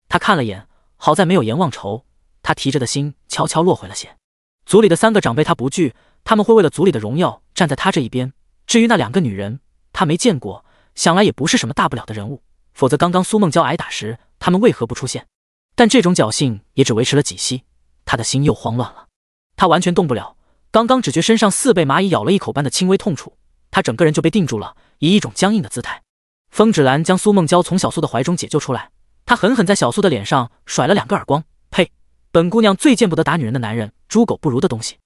他看了眼，好在没有阎王仇，他提着的心悄悄落回了些。族里的3个长辈他不惧，他们会为了族里的荣耀站在他这一边。至于那2个女人，他没见过，想来也不是什么大不了的人物，否则刚刚苏梦娇挨打时，他们为何不出现？但这种侥幸也只维持了几息，他的心又慌乱了。他完全动不了，刚刚只觉身上似被蚂蚁咬了一口般的轻微痛楚，他整个人就被定住了，以一种僵硬的姿态。风芷兰将苏梦娇从小苏的怀中解救出来，他狠狠在小苏的脸上甩了2个耳光。呸！本姑娘最见不得打女人的男人，猪狗不如的东西。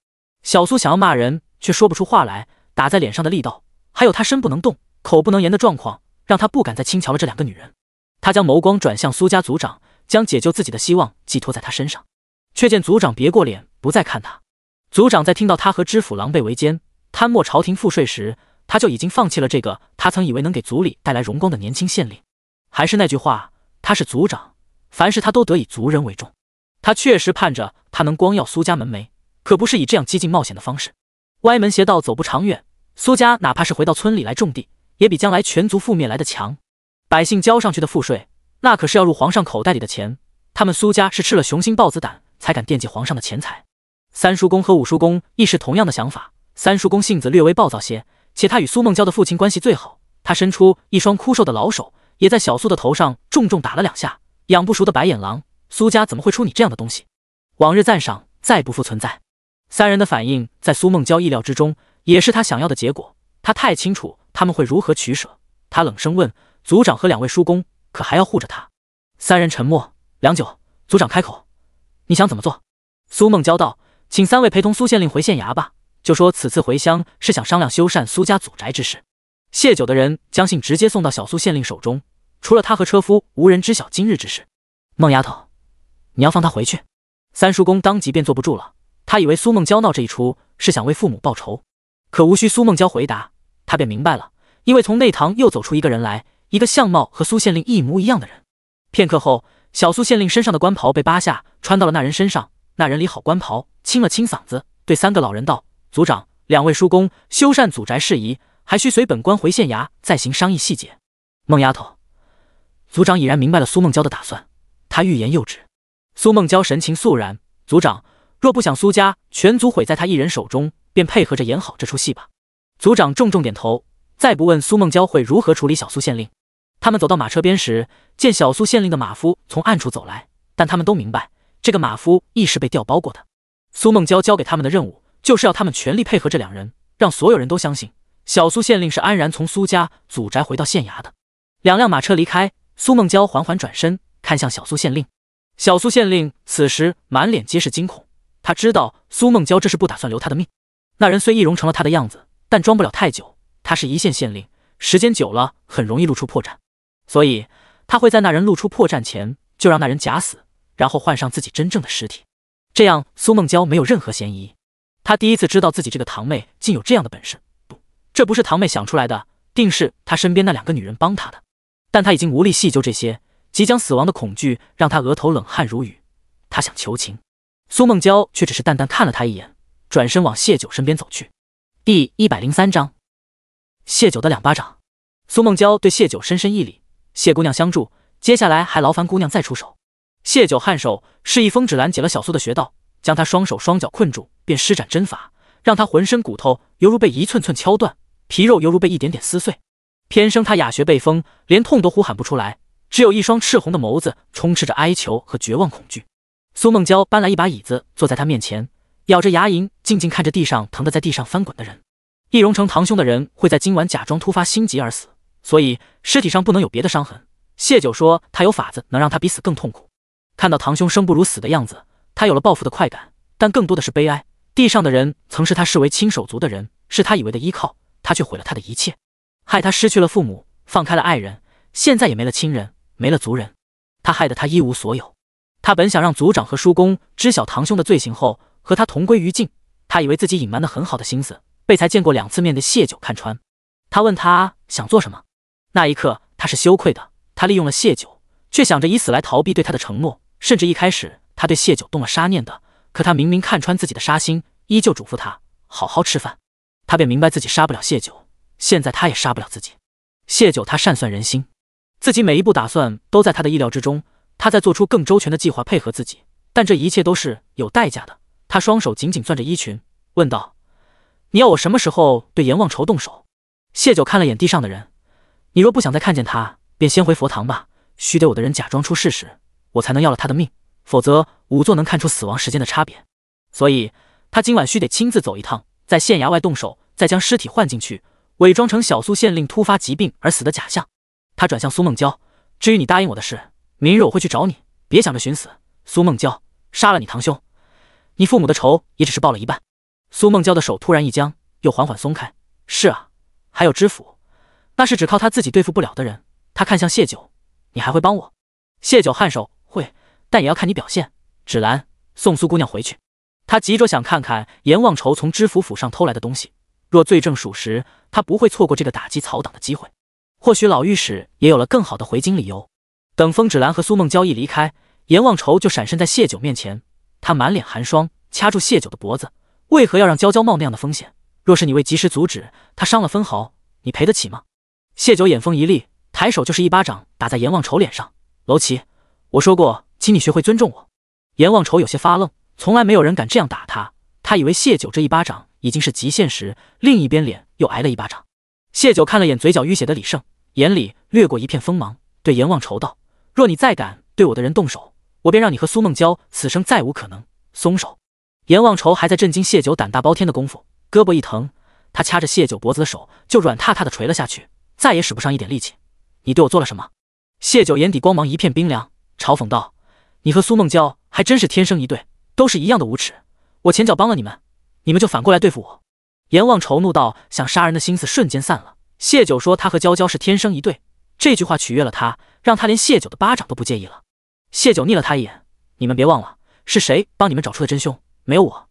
小苏想要骂人，却说不出话来，打在脸上的力道，还有他身不能动口不能言的状况，让他不敢再轻瞧了这2个女人。他将眸光转向苏家族长，将解救自己的希望寄托在他身上，却见族长别过脸，不再看他。族长在听到他和知府狼狈为奸，贪没朝廷赋税时，他就已经放弃了这个他曾以为能给族里带来荣光的年轻县令。还是那句话，他是族长，凡事他都得以族人为重。他确实盼着他能光耀苏家门楣，可不是以这样激进冒险的方式。歪门邪道走不长远，苏家哪怕是回到村里来种地，也比将来全族覆灭来的强。百姓交上去的赋税，那可是要入皇上口袋里的钱，他们苏家是吃了雄心豹子胆，才敢惦记皇上的钱财。三叔公和五叔公亦是同样的想法。三叔公性子略微暴躁些，且他与苏梦娇的父亲关系最好，他伸出一双枯瘦的老手，也在小苏的头上重重打了2下。养不熟的白眼狼，苏家怎么会出你这样的东西？往日赞赏再不复存在。3人的反应在苏梦娇意料之中，也是他想要的结果。他太清楚他们会如何取舍。他冷声问族长和2位叔公，可还要护着他？3人沉默良久，族长开口：“你想怎么做？”苏梦娇道：“请3位陪同苏县令回县衙吧，就说此次回乡是想商量修缮苏家祖宅之事。”谢酒的人将信直接送到小苏县令手中，除了他和车夫，无人知晓今日之事。孟丫头，你要放他回去。三叔公当即便坐不住了，他以为苏梦娇闹这一出是想为父母报仇，可无需苏梦娇回答，他便明白了，因为从内堂又走出一个人来，一个相貌和苏县令一模一样的人。片刻后，小苏县令身上的官袍被扒下，穿到了那人身上。那人理好官袍，清了清嗓子，对3个老人道：“族长，2位叔公，修缮祖宅事宜，还需随本官回县衙再行商议细节。”孟丫头，族长已然明白了苏梦娇的打算，他欲言又止。苏梦娇神情肃然：“族长，若不想苏家全族毁在他一人手中，便配合着演好这出戏吧。”族长重重点头，再不问苏梦娇会如何处理小苏县令。他们走到马车边时，见小苏县令的马夫从暗处走来，但他们都明白，这个马夫亦是被调包过的。苏梦娇交给他们的任务，就是要他们全力配合这2人，让所有人都相信小苏县令是安然从苏家祖宅回到县衙的。2辆马车离开，苏梦娇缓缓转身看向小苏县令。小苏县令此时满脸皆是惊恐，他知道苏梦娇这是不打算留他的命。那人虽易容成了他的样子，但装不了太久，他是一线县令，时间久了很容易露出破绽，所以他会在那人露出破绽前就让那人假死，然后换上自己真正的尸体，这样苏梦娇没有任何嫌疑。他第一次知道自己这个堂妹竟有这样的本事，不，这不是堂妹想出来的，定是他身边那2个女人帮他的。但他已经无力细究这些，即将死亡的恐惧让他额头冷汗如雨。他想求情，苏梦娇却只是淡淡看了他一眼，转身往谢九身边走去。第103章，谢九的2巴掌。苏梦娇对谢九深深一礼：“谢姑娘相助，接下来还劳烦姑娘再出手。”谢九颔首，示意风止兰解了小苏的穴道，将他双手双脚困住，便施展针法，让他浑身骨头犹如被一寸寸敲断，皮肉犹如被一点点撕碎。偏生他哑穴被封，连痛都呼喊不出来，只有一双赤红的眸子充斥着哀求和绝望恐惧。苏梦娇搬来一把椅子坐在他面前，咬着牙龈静静看着地上疼得在地上翻滚的人。易容成堂兄的人会在今晚假装突发心疾而死，所以尸体上不能有别的伤痕。谢九说他有法子能让他比死更痛苦。看到堂兄生不如死的样子，他有了报复的快感，但更多的是悲哀。地上的人曾是他视为亲手足的人，是他以为的依靠，他却毁了他的一切，害他失去了父母，放开了爱人，现在也没了亲人，没了族人，他害得他一无所有。他本想让族长和叔公知晓堂兄的罪行后和他同归于尽，他以为自己隐瞒得很好的心思被才见过2次面的谢九看穿。他问他想做什么，那一刻他是羞愧的，他利用了谢九，却想着以死来逃避对他的承诺，甚至一开始他对谢九动了杀念的，可他明明看穿自己的杀心，依旧嘱咐他好好吃饭。他便明白自己杀不了谢九，现在他也杀不了自己。谢九他善算人心，自己每一步打算都在他的意料之中，他在做出更周全的计划配合自己，但这一切都是有代价的。他双手紧紧攥着衣裙，问道：“你要我什么时候对阎王仇动手？”谢九看了眼地上的人：“你若不想再看见他，便先回佛堂吧，须得我的人假装出事实，我才能要了他的命，否则仵作能看出死亡时间的差别。所以他今晚须得亲自走一趟，在县衙外动手，再将尸体换进去，伪装成小苏县令突发疾病而死的假象。”他转向苏梦娇：“至于你答应我的事，明日我会去找你，别想着寻死。苏梦娇，杀了你堂兄，你父母的仇也只是报了一半。”苏梦娇的手突然一僵，又缓缓松开：“是啊，还有知府，那是只靠他自己对付不了的人。”他看向谢九：“你还会帮我？”谢九颔首：“会，但也要看你表现。芷兰，送苏姑娘回去。”他急着想看看阎王仇从知府府上偷来的东西，若罪证属实，他不会错过这个打击曹党的机会。或许老御史也有了更好的回京理由。等风芷兰和苏梦娇一离开，阎王仇就闪身在谢九面前，他满脸寒霜，掐住谢九的脖子：“为何要让娇娇冒那样的风险？若是你未及时阻止，她伤了分毫，你赔得起吗？”谢九眼风一厉，抬手就是一巴掌打在阎王仇脸上：“楼齐，我说过，请你学会尊重我。”阎王仇有些发愣，从来没有人敢这样打他。他以为谢九这一巴掌已经是极限时，另一边脸又挨了一巴掌。谢九看了眼嘴角淤血的李胜，眼里掠过一片锋芒，对阎王仇道：“若你再敢对我的人动手，我便让你和苏梦娇此生再无可能。松手！”阎王仇还在震惊谢九胆大包天的功夫，胳膊一疼，他掐着谢九脖子的手就软塌塌的垂了下去，再也使不上一点力气。“你对我做了什么？”谢九眼底光芒一片冰凉，嘲讽道：“你和苏梦娇还真是天生一对，都是一样的无耻。我前脚帮了你们，你们就反过来对付我。”阎王仇怒到想杀人的心思瞬间散了。谢九说他和娇娇是天生一对，这句话取悦了他，让他连谢九的巴掌都不介意了。谢九睨了他一眼：“你们别忘了，是谁帮你们找出的真凶？没有我，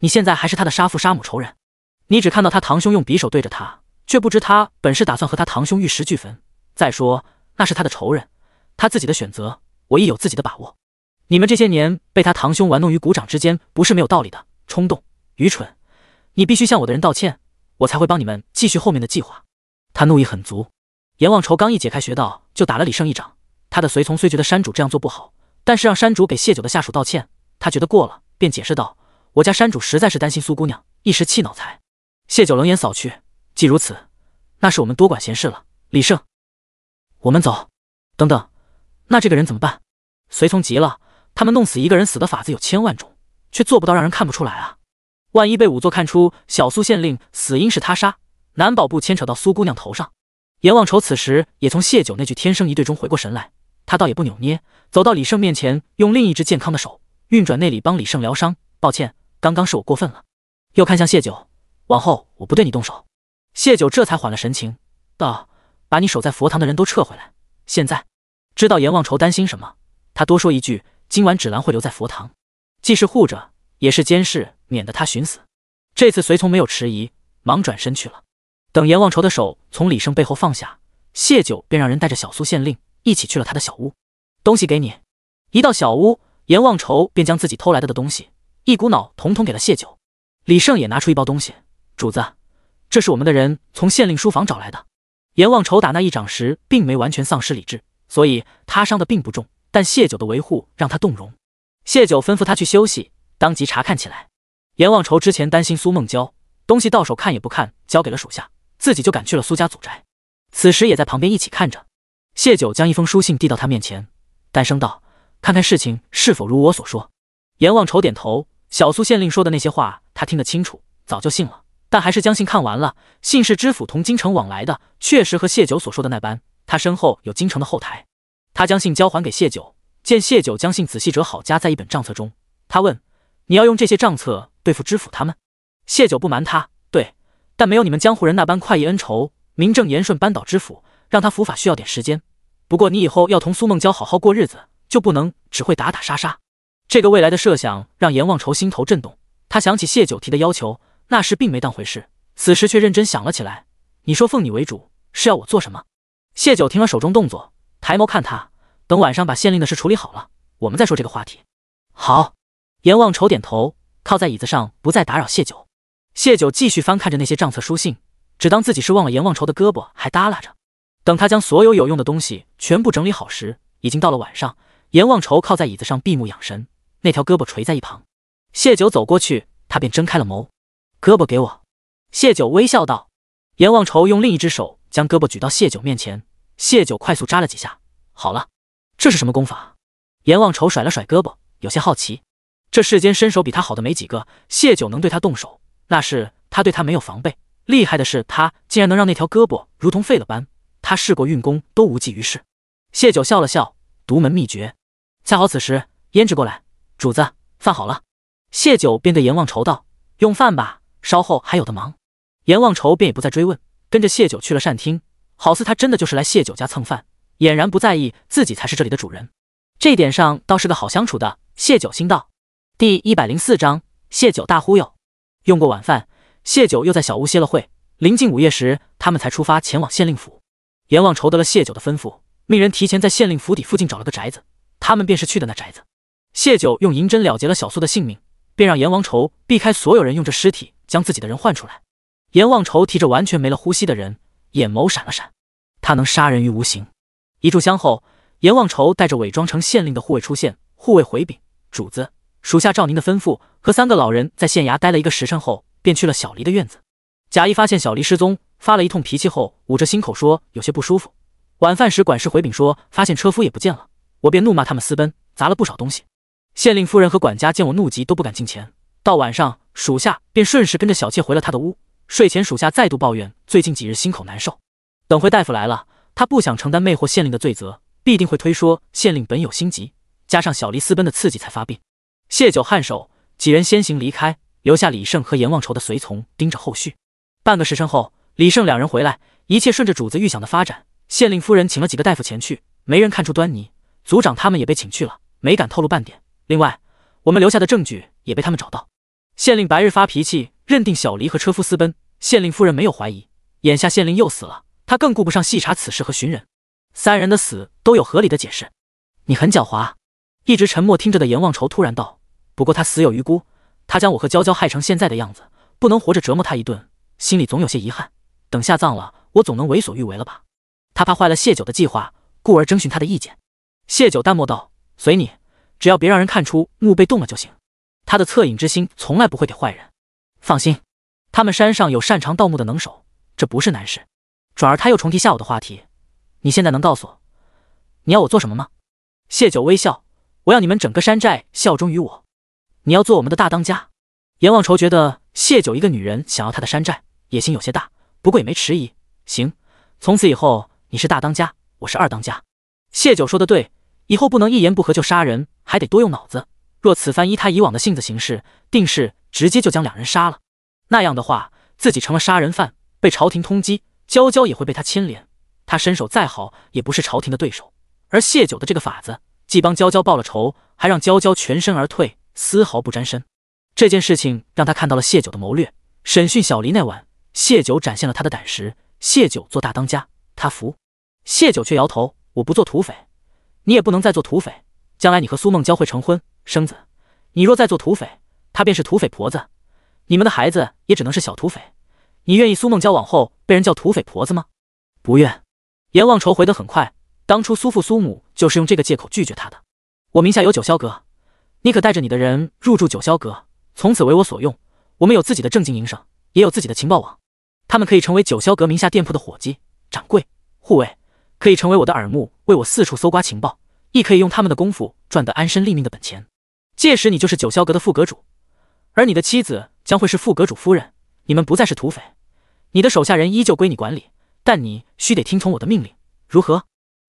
你现在还是他的杀父杀母仇人。你只看到他堂兄用匕首对着他，却不知他本是打算和他堂兄玉石俱焚。再说，那是他的仇人，他自己的选择，我亦有自己的把握。你们这些年被他堂兄玩弄于股掌之间，不是没有道理的，冲动、愚蠢。你必须向我的人道歉，我才会帮你们继续后面的计划。他怒意很足。阎王仇刚一解开穴道，就打了李胜一掌。他的随从虽觉得山主这样做不好，但是让山主给谢九的下属道歉，他觉得过了，便解释道：“我家山主实在是担心苏姑娘，一时气恼才。”谢九冷眼扫去，既如此，那是我们多管闲事了。李胜，我们走。等等，那这个人怎么办？随从急了，他们弄死一个人死的法子有千万种，却做不到让人看不出来啊！万一被仵作看出小苏县令死因是他杀，难保不牵扯到苏姑娘头上。阎王仇此时也从谢九那句天生一对中回过神来，他倒也不扭捏，走到李胜面前，用另一只健康的手运转内力帮李胜疗伤。抱歉，刚刚是我过分了。又看向谢九，往后我不对你动手。谢九这才缓了神情，道：“把你守在佛堂的人都撤回来。现在知道阎王仇担心什么，他多说一句，今晚芷兰会留在佛堂，既是护着，也是监视，免得他寻死。”这次随从没有迟疑，忙转身去了。等阎王仇的手从李胜背后放下，谢九便让人带着小苏县令一起去了他的小屋。东西给你。一到小屋，阎王仇便将自己偷来的东西一股脑统统给了谢九。李胜也拿出一包东西，主子，这是我们的人从县令书房找来的。阎王仇打那一掌时并没完全丧失理智，所以他伤的并不重，但谢九的维护让他动容。谢九吩咐他去休息，当即查看起来。阎王仇之前担心苏梦娇，东西到手看也不看，交给了属下，自己就赶去了苏家祖宅，此时也在旁边一起看着。谢九将一封书信递到他面前，淡声道：“看看事情是否如我所说。”阎王仇点头，小苏县令说的那些话他听得清楚，早就信了，但还是将信看完了。信是知府同京城往来的，确实和谢九所说的那般，他身后有京城的后台。他将信交还给谢九，见谢九将信仔细折好，夹在一本账册中。他问：“你要用这些账册对付知府他们？”谢九不瞒他：“对，但没有你们江湖人那般快意恩仇，名正言顺扳倒知府，让他伏法需要点时间。不过你以后要同苏梦娇好好过日子，就不能只会打打杀杀。”这个未来的设想让阎王仇心头震动，他想起谢九提的要求，那时并没当回事，此时却认真想了起来。你说奉你为主，是要我做什么？谢九停了手中动作，抬眸看他，等晚上把县令的事处理好了，我们再说这个话题。好。阎王仇点头，靠在椅子上不再打扰谢九。谢九继续翻看着那些账册书信，只当自己是忘了阎王仇的胳膊还耷拉着。等他将所有有用的东西全部整理好时，已经到了晚上。阎王仇靠在椅子上闭目养神，那条胳膊垂在一旁。谢九走过去，他便睁开了眸。胳膊给我。谢九微笑道。阎王仇用另一只手将胳膊举到谢九面前，谢九快速扎了几下。好了。这是什么功法？阎王仇甩了甩胳膊，有些好奇。这世间身手比他好的没几个，谢九能对他动手，那是他对他没有防备。厉害的是他竟然能让那条胳膊如同废了般，他试过运功都无济于事。谢九笑了笑，独门秘诀。恰好此时胭脂过来，主子，饭好了。谢九便对阎王仇道：“用饭吧，稍后还有的忙。”阎王仇便也不再追问，跟着谢九去了膳厅，好似他真的就是来谢九家蹭饭，俨然不在意自己才是这里的主人。这一点上倒是个好相处的，谢九心道。第104章，谢九大忽悠。用过晚饭，谢九又在小屋歇了会，临近午夜时，他们才出发前往县令府。阎王仇得了谢九的吩咐，命人提前在县令府邸附近找了个宅子，他们便是去的那宅子。谢九用银针了结了小苏的性命，便让阎王仇避开所有人，用这尸体将自己的人换出来。阎王仇提着完全没了呼吸的人，眼眸闪了闪，他能杀人于无形。一炷香后，阎王仇带着伪装成县令的护卫出现，护卫回禀：“主子，属下照您的吩咐，和3个老人在县衙待了1个时辰后，便去了小黎的院子。贾谊发现小黎失踪，发了一通脾气后，捂着心口说有些不舒服。晚饭时管事回禀说发现车夫也不见了，我便怒骂他们私奔，砸了不少东西。县令夫人和管家见我怒极，都不敢进前。到晚上，属下便顺势跟着小妾回了他的屋。睡前属下再度抱怨最近几日心口难受，等会大夫来了，他不想承担魅惑县令的罪责，必定会推说县令本有心疾，加上小黎私奔的刺激才发病。谢九颔首，几人先行离开，留下李胜和阎王仇的随从盯着后续。半个时辰后，李胜2人回来，一切顺着主子预想的发展。县令夫人请了几个大夫前去，没人看出端倪，族长他们也被请去了，没敢透露半点。另外，我们留下的证据也被他们找到。县令白日发脾气，认定小黎和车夫私奔，县令夫人没有怀疑，眼下县令又死了，他更顾不上细查此事和寻人，三人的死都有合理的解释。你很狡猾。一直沉默听着的阎王愁突然道，不过他死有余辜，他将我和娇娇害成现在的样子，不能活着折磨他一顿，心里总有些遗憾，等下葬了，我总能为所欲为了吧。他怕坏了谢九的计划，故而征询他的意见。谢九淡漠道，随你，只要别让人看出墓被动了就行。他的恻隐之心从来不会给坏人。放心，他们山上有擅长盗墓的能手，这不是难事。转而他又重提下午的话题，你现在能告诉我，你要我做什么吗？谢九微笑，我要你们整个山寨效忠于我，你要做我们的大当家。阎王愁觉得谢九一个女人想要他的山寨，野心有些大，不过也没迟疑。行，从此以后你是大当家，我是二当家。谢九说的对，以后不能一言不合就杀人，还得多用脑子。若此番依他以往的性子行事，定是直接就将两人杀了。那样的话，自己成了杀人犯，被朝廷通缉，娇娇也会被他牵连。他身手再好，也不是朝廷的对手。而谢九的这个法子，既帮娇娇报了仇，还让娇娇全身而退，丝毫不沾身。这件事情让他看到了谢九的谋略。审讯小黎那晚，谢九展现了他的胆识。谢九做大当家，他服。谢九却摇头，我不做土匪，你也不能再做土匪。将来你和苏梦娇会成婚生子，你若再做土匪，她便是土匪婆子，你们的孩子也只能是小土匪。你愿意苏梦娇往后被人叫土匪婆子吗？不愿。阎王愁回得很快，当初苏父苏母就是用这个借口拒绝他的。我名下有九霄阁，你可带着你的人入住九霄阁，从此为我所用。我们有自己的正经营生，也有自己的情报网，他们可以成为九霄阁名下店铺的伙计、掌柜、护卫，可以成为我的耳目，为我四处搜刮情报，亦可以用他们的功夫赚得安身立命的本钱。届时你就是九霄阁的副阁主，而你的妻子将会是副阁主夫人，你们不再是土匪，你的手下人依旧归你管理，但你须得听从我的命令，如何？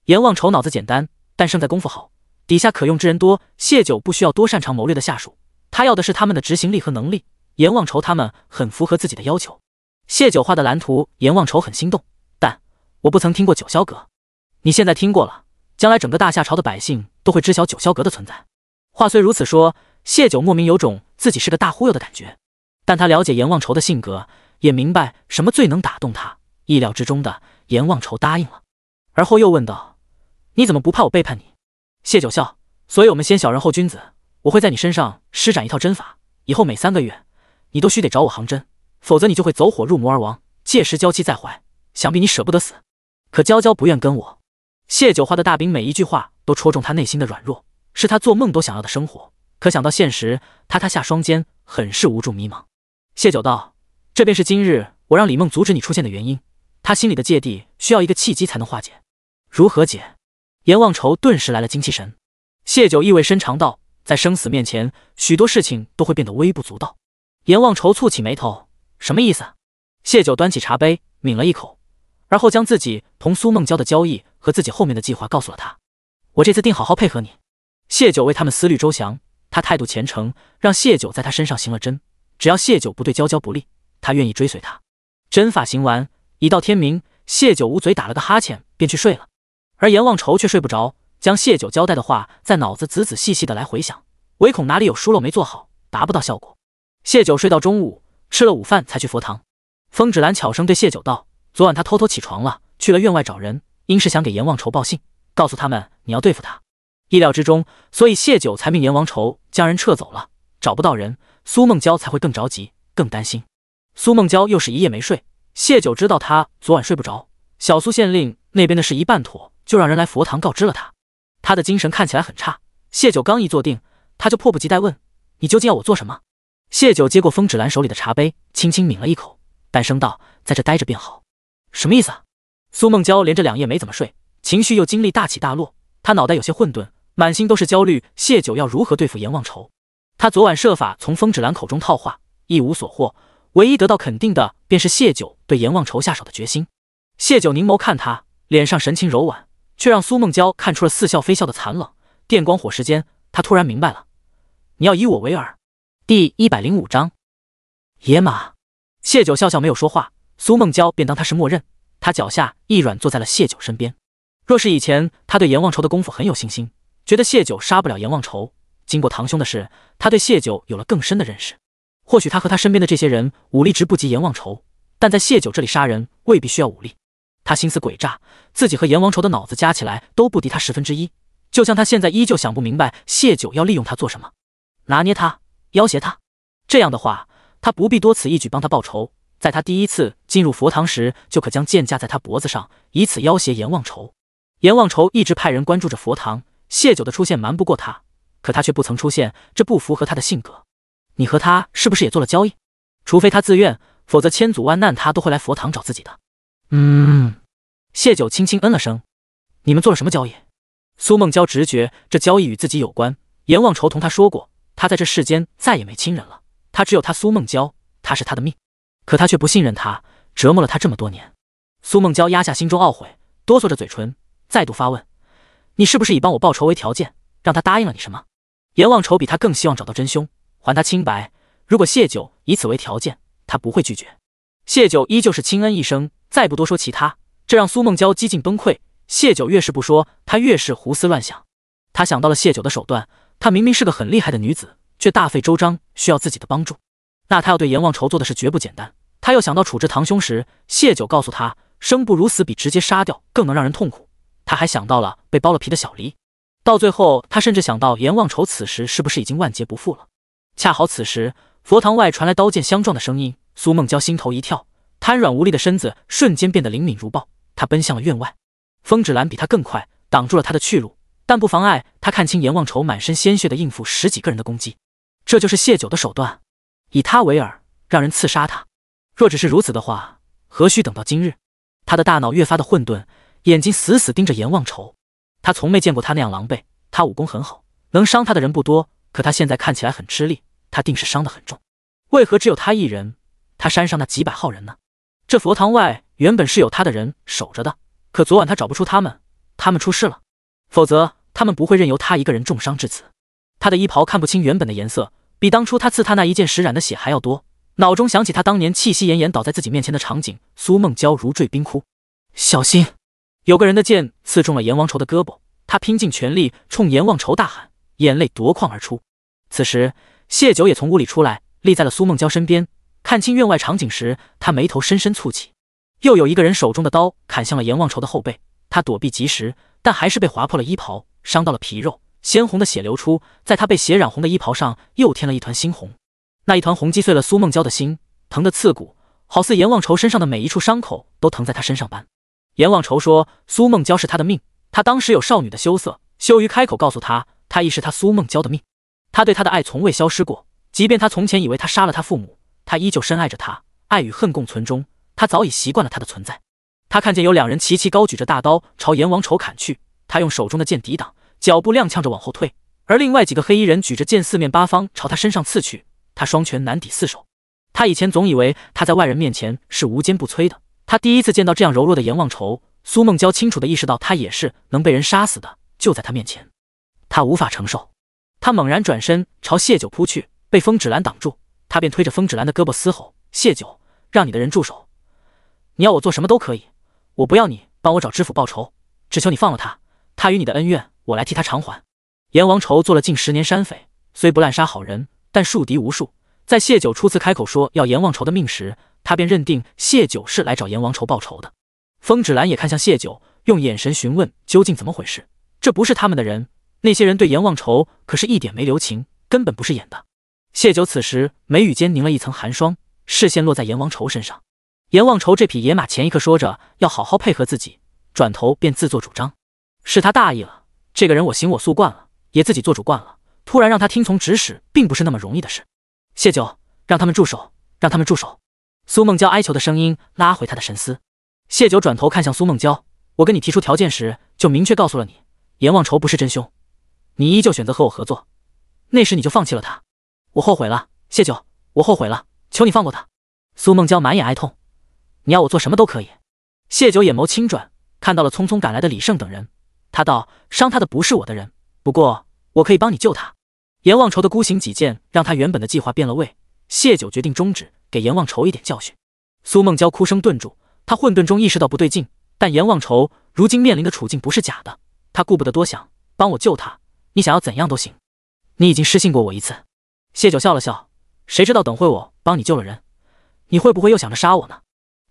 阎王愁脑子简单，但胜在功夫好，底下可用之人多。谢九不需要多擅长谋略的下属，他要的是他们的执行力和能力。阎王愁他们很符合自己的要求。谢九画的蓝图，阎王愁很心动，但我不曾听过九霄阁，你现在听过了，将来整个大夏朝的百姓都会知晓九霄阁的存在。话虽如此说，谢九莫名有种自己是个大忽悠的感觉，但他了解阎王愁的性格，也明白什么最能打动他。意料之中的，阎王愁答应了，而后又问道：你怎么不怕我背叛你？谢九笑，所以我们先小人后君子，我会在你身上施展一套针法，以后每3个月你都须得找我行针，否则你就会走火入魔而亡，届时娇妻在怀，想必你舍不得死。可娇娇不愿跟我。谢九画的大饼每一句话都戳中他内心的软弱，是他做梦都想要的生活，可想到现实，他塌下双肩，很是无助迷茫。谢九道：这便是今日我让李梦阻止你出现的原因，他心里的芥蒂需要一个契机才能化解。如何解？阎王愁顿时来了精气神。谢九意味深长道：在生死面前，许多事情都会变得微不足道。阎王愁蹙起眉头，什么意思？谢九端起茶杯抿了一口，而后将自己同苏梦娇的交易和自己后面的计划告诉了他。我这次定好好配合你。谢九为他们思虑周详，他态度虔诚，让谢九在他身上行了针，只要谢九不对娇娇不利，他愿意追随他。针法行完，一到天明，谢九捂嘴打了个哈欠便去睡了，而阎王愁却睡不着，将谢九交代的话在脑子仔仔细细的来回想，唯恐哪里有疏漏没做好，达不到效果。谢九睡到中午，吃了午饭才去佛堂。风芷兰巧声对谢九道：昨晚他偷偷起床了，去了院外找人，应是想给阎王愁报信，告诉他们你要对付他。意料之中，所以谢九才命阎王愁将人撤走了。找不到人，苏梦娇才会更着急，更担心。苏梦娇又是一夜没睡，谢九知道他昨晚睡不着，小苏县令那边的事一办妥，就让人来佛堂告知了他。他的精神看起来很差，谢九刚一坐定，他就迫不及待问：你究竟要我做什么？谢九接过风芷兰手里的茶杯，轻轻抿了一口，淡声道：在这待着便好。什么意思啊？苏梦娇连着2夜没怎么睡，情绪又经历大起大落，他脑袋有些混沌，满心都是焦虑，谢九要如何对付阎王愁。他昨晚设法从风芷兰口中套话，一无所获，唯一得到肯定的便是谢九对阎王愁下手的决心。谢九凝眸看他，脸上神情柔婉，却让苏梦娇看出了似笑非笑的残冷。电光火石间，他突然明白了，你要以我为饵。第105章，野马。谢九笑笑没有说话，苏梦娇便当他是默认，他脚下一软坐在了谢九身边。若是以前，他对阎王愁的功夫很有信心，觉得谢九杀不了阎王愁。经过堂兄的事，他对谢九有了更深的认识。或许他和他身边的这些人武力值不及阎王仇，但在谢九这里杀人未必需要武力。他心思诡诈，自己和阎王仇的脑子加起来都不敌他1/10，就像他现在依旧想不明白谢九要利用他做什么，拿捏他，要挟他。这样的话，他不必多此一举帮他报仇，在他第一次进入佛堂时就可将剑架在他脖子上，以此要挟阎王仇。阎王仇一直派人关注着佛堂，谢九的出现瞒不过他，可他却不曾出现，这不符合他的性格。你和他是不是也做了交易？除非他自愿，否则千阻万难他都会来佛堂找自己的。谢九轻轻嗯了声。你们做了什么交易？苏梦娇直觉这交易与自己有关，阎王仇同他说过，他在这世间再也没亲人了，他只有他苏梦娇，他是他的命。可他却不信任他，折磨了他这么多年。苏梦娇压下心中懊悔，哆嗦着嘴唇，再度发问：你是不是以帮我报仇为条件，让他答应了你什么？阎王仇比他更希望找到真凶，还他清白。如果谢九以此为条件，他不会拒绝。谢九依旧是轻嗯一声，再不多说其他，这让苏梦娇几近崩溃。谢九越是不说，他越是胡思乱想。他想到了谢九的手段，她明明是个很厉害的女子，却大费周章需要自己的帮助，那他要对阎王仇做的事绝不简单。他又想到处置堂兄时，谢九告诉他，生不如死比直接杀掉更能让人痛苦。他还想到了被剥了皮的小黎，到最后他甚至想到阎王仇此时是不是已经万劫不复了。恰好此时佛堂外传来刀剑相撞的声音，苏梦娇心头一跳，瘫软无力的身子瞬间变得灵敏如豹，她奔向了院外。风止兰比他更快，挡住了他的去路，但不妨碍他看清阎王仇满身鲜血的应付10几个人的攻击。这就是谢九的手段，以他为饵，让人刺杀他。若只是如此的话，何须等到今日？他的大脑越发的混沌，眼睛死死盯着阎王仇。他从没见过他那样狼狈，他武功很好，能伤他的人不多，可他现在看起来很吃力，他定是伤得很重。为何只有他一人？他山上那几百号人呢？这佛堂外原本是有他的人守着的，可昨晚他找不出他们出事了，否则他们不会任由他一个人重伤至此。他的衣袍看不清原本的颜色，比当初他刺他那一剑时染的血还要多。脑中想起他当年气息奄奄倒在自己面前的场景，苏梦娇如坠冰窟。小心！有个人的剑刺中了阎王仇的胳膊，他拼尽全力冲阎王仇大喊，眼泪夺眶而出。此时谢九也从屋里出来，立在了苏梦娇身边。看清院外场景时，他眉头深深蹙起。又有一个人手中的刀砍向了阎王仇的后背，他躲避及时，但还是被划破了衣袍，伤到了皮肉，鲜红的血流出，在他被血染红的衣袍上又添了一团猩红。那一团红击碎了苏梦娇的心，疼得刺骨，好似阎王仇身上的每一处伤口都疼在他身上般。阎王仇说苏梦娇是他的命，他当时有少女的羞涩，羞于开口告诉他，他亦是他苏梦娇的命。他对他的爱从未消失过，即便他从前以为他杀了他父母，他依旧深爱着他，爱与恨共存中，他早已习惯了他的存在。他看见有两人齐齐高举着大刀朝阎王仇砍去，他用手中的剑抵挡，脚步踉跄着往后退，而另外几个黑衣人举着剑四面八方朝他身上刺去，他双拳难抵四手。他以前总以为他在外人面前是无坚不摧的，他第一次见到这样柔弱的阎王仇，苏梦娇清楚地意识到他也是能被人杀死的，就在他面前，他无法承受。他猛然转身朝谢九扑去，被风止兰挡住，他便推着风止兰的胳膊嘶吼，谢九，让你的人住手，你要我做什么都可以，我不要你帮我找知府报仇，只求你放了他，他与你的恩怨我来替他偿还。阎王仇做了近10年山匪，虽不滥杀好人，但树敌无数。在谢九初次开口说要阎王仇的命时，他便认定谢九是来找阎王仇报仇的。风止兰也看向谢九，用眼神询问究竟怎么回事。这不是他们的人，那些人对阎王仇可是一点没留情，根本不是演的。谢九此时眉宇间凝了一层寒霜，视线落在阎王仇身上。阎王仇这匹野马前一刻说着要好好配合自己，转头便自作主张，是他大意了，这个人我行我素惯了，也自己做主惯了，突然让他听从指使并不是那么容易的事。谢九，让他们住手，让他们住手。苏梦娇哀求的声音拉回他的神思。谢九转头看向苏梦娇，我跟你提出条件时就明确告诉了你，阎王仇不是真凶，你依旧选择和我合作，那时你就放弃了他，我后悔了，谢九，我后悔了，求你放过他。苏梦娇满眼哀痛，你要我做什么都可以。谢九眼眸轻转，看到了匆匆赶来的李胜等人，他道，伤他的不是我的人，不过我可以帮你救他。阎王仇的孤行己见让他原本的计划变了味，谢九决定终止，给阎王仇一点教训。苏梦娇哭声顿住，他混沌中意识到不对劲，但阎王仇如今面临的处境不是假的，他顾不得多想，帮我救他，你想要怎样都行，你已经失信过我一次。谢九笑了笑，谁知道等会我帮你救了人，你会不会又想着杀我呢？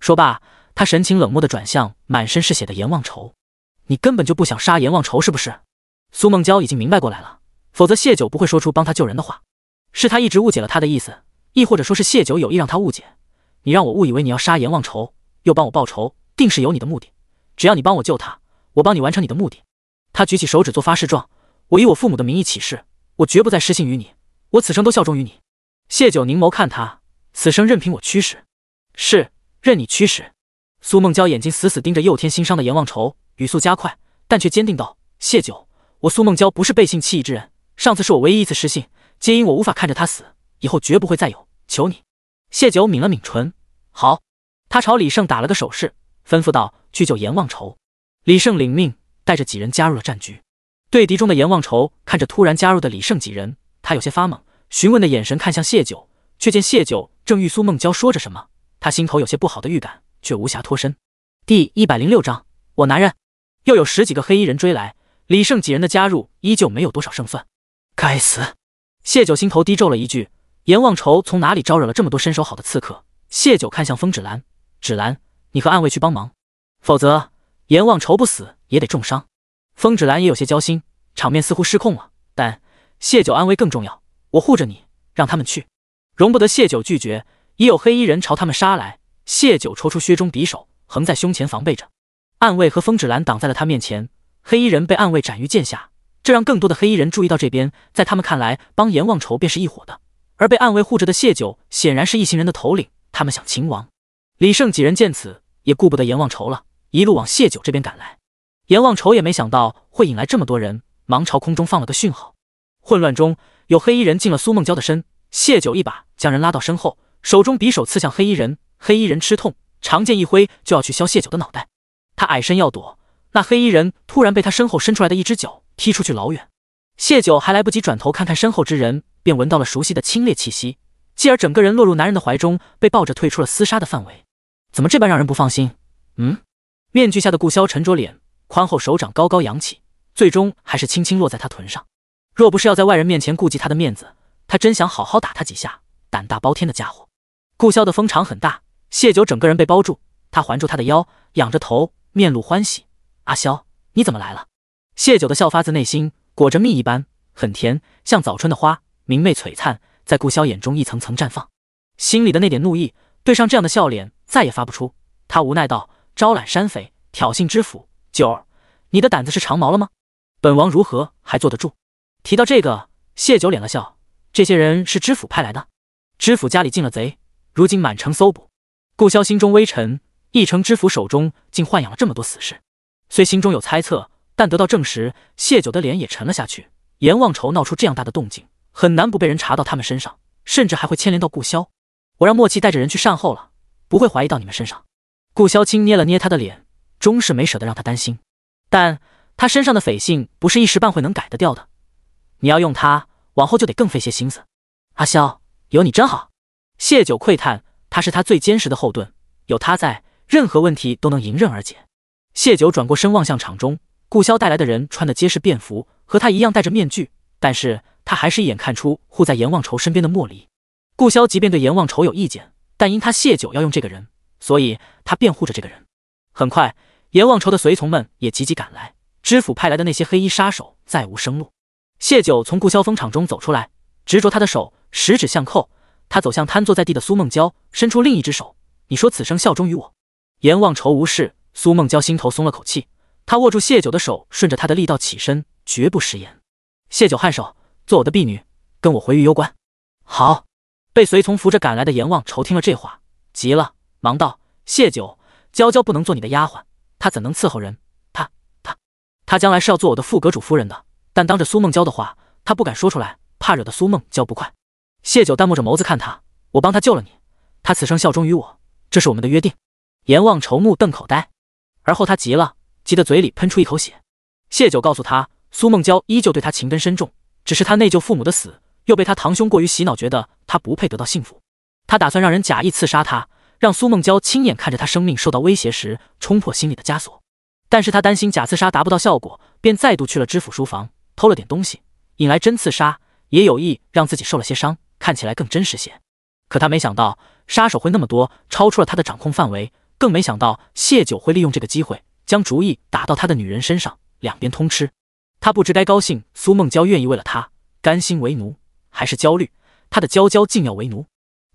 说罢，他神情冷漠地转向满身是血的阎王愁。你根本就不想杀阎王愁是不是？苏梦娇已经明白过来了，否则谢九不会说出帮他救人的话。是他一直误解了他的意思，亦或者说是谢九有意让他误解。你让我误以为你要杀阎王愁，又帮我报仇，定是有你的目的。只要你帮我救他，我帮你完成你的目的。他举起手指做发誓状，我以我父母的名义起誓，我绝不再失信于你，我此生都效忠于你。谢九凝眸看他，此生任凭我驱使。是，任你驱使。苏梦娇眼睛死死盯着又添新伤的阎王愁，语速加快，但却坚定道：谢九，我苏梦娇不是背信弃义之人，上次是我唯一一次失信，皆因我无法看着他死，以后绝不会再有，求你。谢九抿了抿唇，好。他朝李胜打了个手势，吩咐道：去救阎王愁。李胜领命，带着几人加入了战局。对敌中的阎王愁看着突然加入的李胜几人，他有些发懵，询问的眼神看向谢九，却见谢九正与苏梦娇说着什么，他心头有些不好的预感，却无暇脱身。第106章，我男人。又有10几个黑衣人追来，李胜几人的加入依旧没有多少胜算。该死！谢九心头低咒了一句，阎王愁从哪里招惹了这么多身手好的刺客？谢九看向风芷兰，芷兰，你和暗卫去帮忙，否则阎王愁不死也得重伤。风芷兰也有些焦心，场面似乎失控了，但谢九安危更重要，我护着你，让他们去。容不得谢九拒绝，已有黑衣人朝他们杀来。谢九抽出靴中匕首，横在胸前防备着。暗卫和风芷兰挡在了他面前，黑衣人被暗卫斩于剑下，这让更多的黑衣人注意到这边，在他们看来，帮阎王愁便是一伙的，而被暗卫护着的谢九显然是一行人的头领，他们想擒王。李胜几人见此，也顾不得阎王愁了，一路往谢九这边赶来。阎王愁也没想到会引来这么多人，忙朝空中放了个讯号。混乱中，有黑衣人进了苏梦娇的身，谢九一把将人拉到身后，手中匕首刺向黑衣人，黑衣人吃痛，长剑一挥就要去削谢九的脑袋。他矮身要躲，那黑衣人突然被他身后伸出来的一只脚踢出去老远。谢九还来不及转头看看身后之人，便闻到了熟悉的清冽气息，继而整个人落入男人的怀中，被抱着退出了厮杀的范围。怎么这般让人不放心？面具下的顾萧沉着脸，宽厚手掌高高扬起，最终还是轻轻落在他臀上。若不是要在外人面前顾及他的面子，他真想好好打他几下，胆大包天的家伙。顾萧的风场很大，谢九整个人被包住，他环住他的腰，仰着头，面露欢喜。阿萧，你怎么来了？谢九的笑发自内心，裹着蜜一般，很甜，像早春的花，明媚璀璨，在顾萧眼中一层层绽放。心里的那点怒意，对上这样的笑脸，再也发不出。他无奈道：招揽山匪，挑衅知府，九儿，你的胆子是长毛了吗？本王如何还坐得住？提到这个，谢九敛了笑，这些人是知府派来的。知府家里进了贼，如今满城搜捕。顾萧心中微沉，一城知府手中竟豢养了这么多死士。虽心中有猜测，但得到证实，谢九的脸也沉了下去。阎王愁闹出这样大的动静，很难不被人查到他们身上，甚至还会牵连到顾萧。我让默契带着人去善后了，不会怀疑到你们身上。顾萧轻捏了捏他的脸，终是没舍得让他担心，但他身上的匪性不是一时半会能改得掉的。你要用他，往后就得更费些心思。阿萧，有你真好。谢九喟叹，他是他最坚实的后盾，有他在，任何问题都能迎刃而解。谢九转过身望向场中，顾萧带来的人穿的皆是便服，和他一样戴着面具，但是他还是一眼看出护在阎王愁身边的莫离。顾萧即便对阎王愁有意见，但因他谢九要用这个人，所以他辩护着这个人。很快，阎王愁的随从们也急急赶来，知府派来的那些黑衣杀手再无生路。谢九从顾萧风场中走出来，执着他的手，十指相扣。他走向瘫坐在地的苏梦娇，伸出另一只手，你说此生效忠于我。阎王愁无事，苏梦娇心头松了口气，他握住谢九的手，顺着他的力道起身，绝不食言。谢九颔首，做我的婢女，跟我回玉幽关。好。被随从扶着赶来的阎王愁听了这话，急了，忙道：谢九，娇娇不能做你的丫鬟，她怎能伺候人？她将来是要做我的副阁主夫人的，但当着苏梦娇的话，她不敢说出来，怕惹得苏梦娇不快。谢九淡漠着眸子看他，我帮他救了你，他此生效忠于我，这是我们的约定。阎王愁目瞪口呆，而后他急了，急得嘴里喷出一口血。谢九告诉他，苏梦娇依旧对他情根深重，只是他内疚父母的死，又被他堂兄过于洗脑，觉得他不配得到幸福。他打算让人假意刺杀他，让苏梦娇亲眼看着他生命受到威胁时冲破心里的枷锁。但是他担心假刺杀达不到效果，便再度去了知府书房，偷了点东西，引来真刺杀，也有意让自己受了些伤，看起来更真实些。可他没想到杀手会那么多，超出了他的掌控范围，更没想到谢九会利用这个机会将主意打到他的女人身上，两边通吃。他不知该高兴苏梦娇愿意为了他甘心为奴，还是焦虑他的娇娇竟要为奴。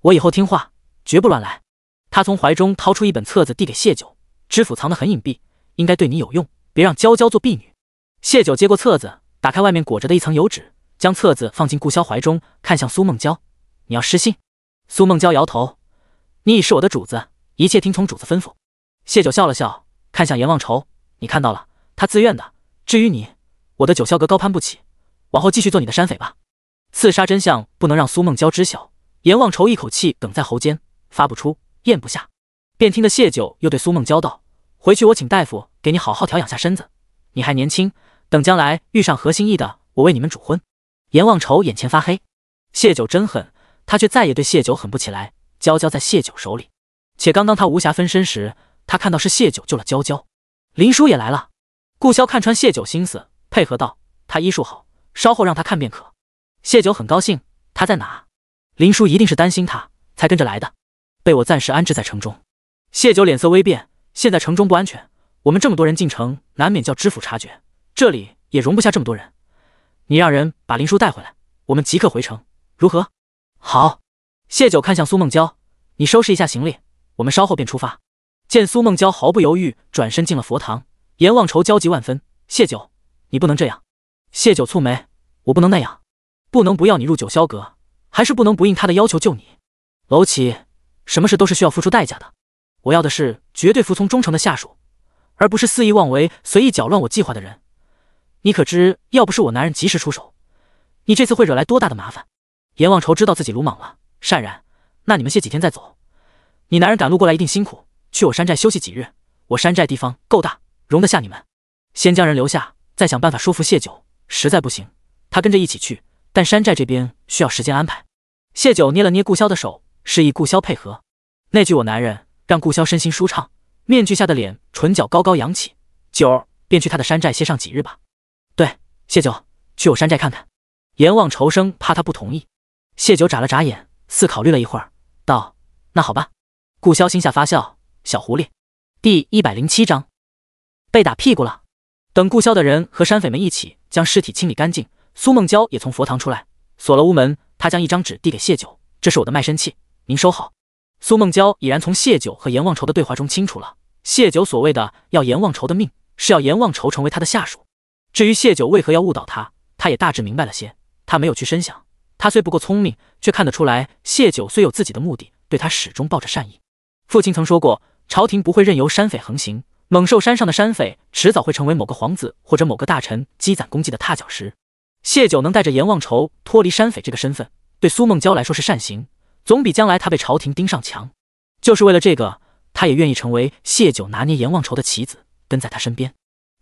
我以后听话，绝不乱来。他从怀中掏出一本册子递给谢九，知府藏得很隐蔽，应该对你有用，别让娇娇做婢女。谢九接过册子，打开外面裹着的一层油纸，将册子放进顾潇怀中，看向苏梦娇，你要失信？苏梦娇摇头，你已是我的主子，一切听从主子吩咐。谢九笑了笑，看向阎王愁，你看到了，他自愿的，至于你，我的九霄阁高攀不起，往后继续做你的山匪吧。刺杀真相不能让苏梦娇知晓，阎王愁一口气哽在喉间，发不出，咽不下，便听得谢九又对苏梦娇道，回去我请大夫给你好好调养下身子，你还年轻，等将来遇上合心意的，我为你们主婚。阎王愁眼前发黑，谢九真狠，他却再也对谢九狠不起来，娇娇在谢九手里。且刚当他无暇分身时，他看到是谢九救了娇娇。林叔也来了。顾潇看穿谢九心思，配合道，他医术好，稍后让他看便可。谢九很高兴，他在哪？林叔一定是担心他才跟着来的，被我暂时安置在城中。谢九脸色微变，现在城中不安全，我们这么多人进城，难免叫知府察觉，这里也容不下这么多人。你让人把林叔带回来，我们即刻回城，如何？好。谢九看向苏梦娇，你收拾一下行李，我们稍后便出发。见苏梦娇毫不犹豫转身进了佛堂，阎王愁焦急万分，谢九，你不能这样。谢九蹙眉，我不能那样，不能不要你入九霄阁，还是不能不应他的要求救你。枸杞，什么事都是需要付出代价的，我要的是绝对服从忠诚的下属，而不是肆意妄为随意搅乱我计划的人。你可知要不是我男人及时出手，你这次会惹来多大的麻烦？阎王愁知道自己鲁莽了，善然，那你们歇几天再走。你男人赶路过来一定辛苦，去我山寨休息几日，我山寨地方够大，容得下你们。先将人留下，再想办法说服谢九，实在不行他跟着一起去，但山寨这边需要时间安排。谢九捏了捏顾潇的手，示意顾潇配合。那句我男人让顾潇身心舒畅，面具下的脸唇角高高扬起，九儿便去他的山寨歇上几日吧。对，谢九，去我山寨看看。阎王愁生怕他不同意。谢九眨了眨眼，似考虑了一会儿，道：那好吧。顾潇心下发笑，小狐狸。第107章，被打屁股了。等顾潇的人和山匪们一起将尸体清理干净，苏梦娇也从佛堂出来，锁了屋门。他将一张纸递给谢九，这是我的卖身契，您收好。苏梦娇已然从谢九和阎王愁的对话中清楚了，谢九所谓的要阎王愁的命，是要阎王愁成为他的下属。至于谢九为何要误导他，他也大致明白了些，他没有去深想。他虽不够聪明，却看得出来谢九虽有自己的目的，对他始终抱着善意。父亲曾说过，朝廷不会任由山匪横行，猛兽山上的山匪迟早会成为某个皇子或者某个大臣积攒功绩的踏脚石。谢九能带着阎王愁脱离山匪这个身份，对苏梦娇来说是善行，总比将来他被朝廷盯上强。就是为了这个，他也愿意成为谢九拿捏阎王愁的棋子，跟在他身边。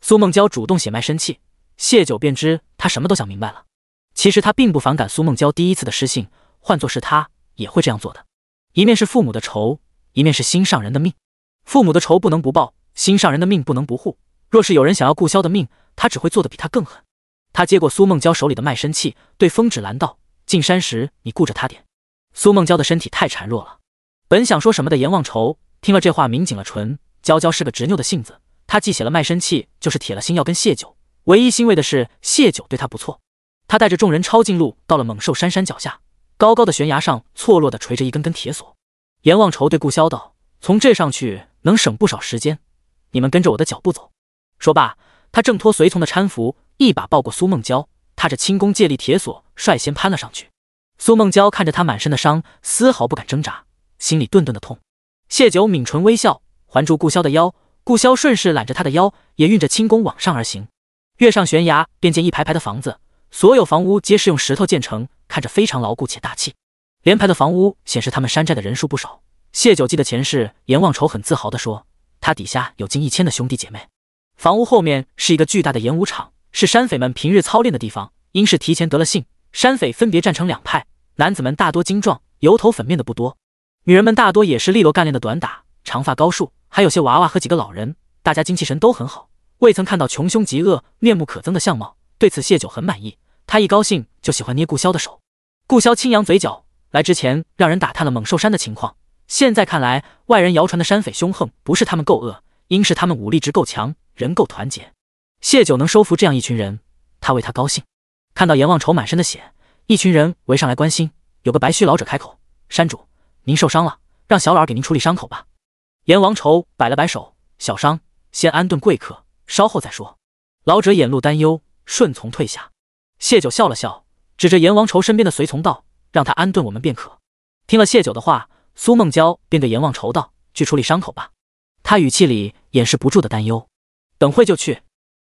苏梦娇主动写卖身契，谢九便知他什么都想明白了。其实他并不反感苏梦娇第一次的失信，换作是他也会这样做的。一面是父母的仇，一面是心上人的命。父母的仇不能不报，心上人的命不能不护。若是有人想要顾潇的命，他只会做得比他更狠。他接过苏梦娇手里的卖身契，对风止兰道：进山时你顾着他点。苏梦娇的身体太孱弱了，本想说什么的阎王愁听了这话抿紧了唇。娇娇是个执拗的性子，他既写了卖身契，就是铁了心要跟谢九。唯一欣慰的是谢九对他不错。他带着众人抄近路，到了猛兽山脚下，高高的悬崖上错落地垂着一根根铁索。阎王愁对顾潇道：从这上去能省不少时间，你们跟着我的脚步走。说罢，他挣脱随从的搀扶，一把抱过苏梦娇，踏着轻功借力铁索率先攀了上去。苏梦娇看着他满身的伤，丝毫不敢挣扎，心里顿顿的痛。谢九抿唇微笑，环住顾潇的腰，顾潇顺势揽着他的腰，也运着轻功往上而行。跃上悬崖，便见一排排的房子，所有房屋皆是用石头建成，看着非常牢固且大气。连排的房屋显示他们山寨的人数不少。谢九记得前世阎王愁很自豪地说，他底下有近1000的兄弟姐妹。房屋后面是一个巨大的演武场，是山匪们平日操练的地方。因是提前得了信，山匪分别站成两派，男子们大多精壮，油头粉面的不多，女人们大多也是利落干练的短打，长发高束，还有些娃娃和几个老人，大家精气神都很好，未曾看到穷凶极恶、面目可憎的相貌。对此谢九很满意，他一高兴就喜欢捏顾潇的手。顾潇轻扬嘴角，来之前让人打探了猛兽山的情况，现在看来，外人谣传的山匪凶横不是他们够恶，应是他们武力值够强，人够团结。谢九能收服这样一群人，他为他高兴。看到阎王愁满身的血，一群人围上来关心，有个白须老者开口：“山主，您受伤了，让小老儿给您处理伤口吧。”阎王愁摆了摆手：“小伤，先安顿贵客，稍后再说。”老者眼露担忧，顺从退下。谢九笑了笑，指着阎王愁身边的随从道：“让他安顿我们便可。”听了谢九的话，苏梦娇便对阎王愁道：“去处理伤口吧。”他语气里掩饰不住的担忧：“等会就去。”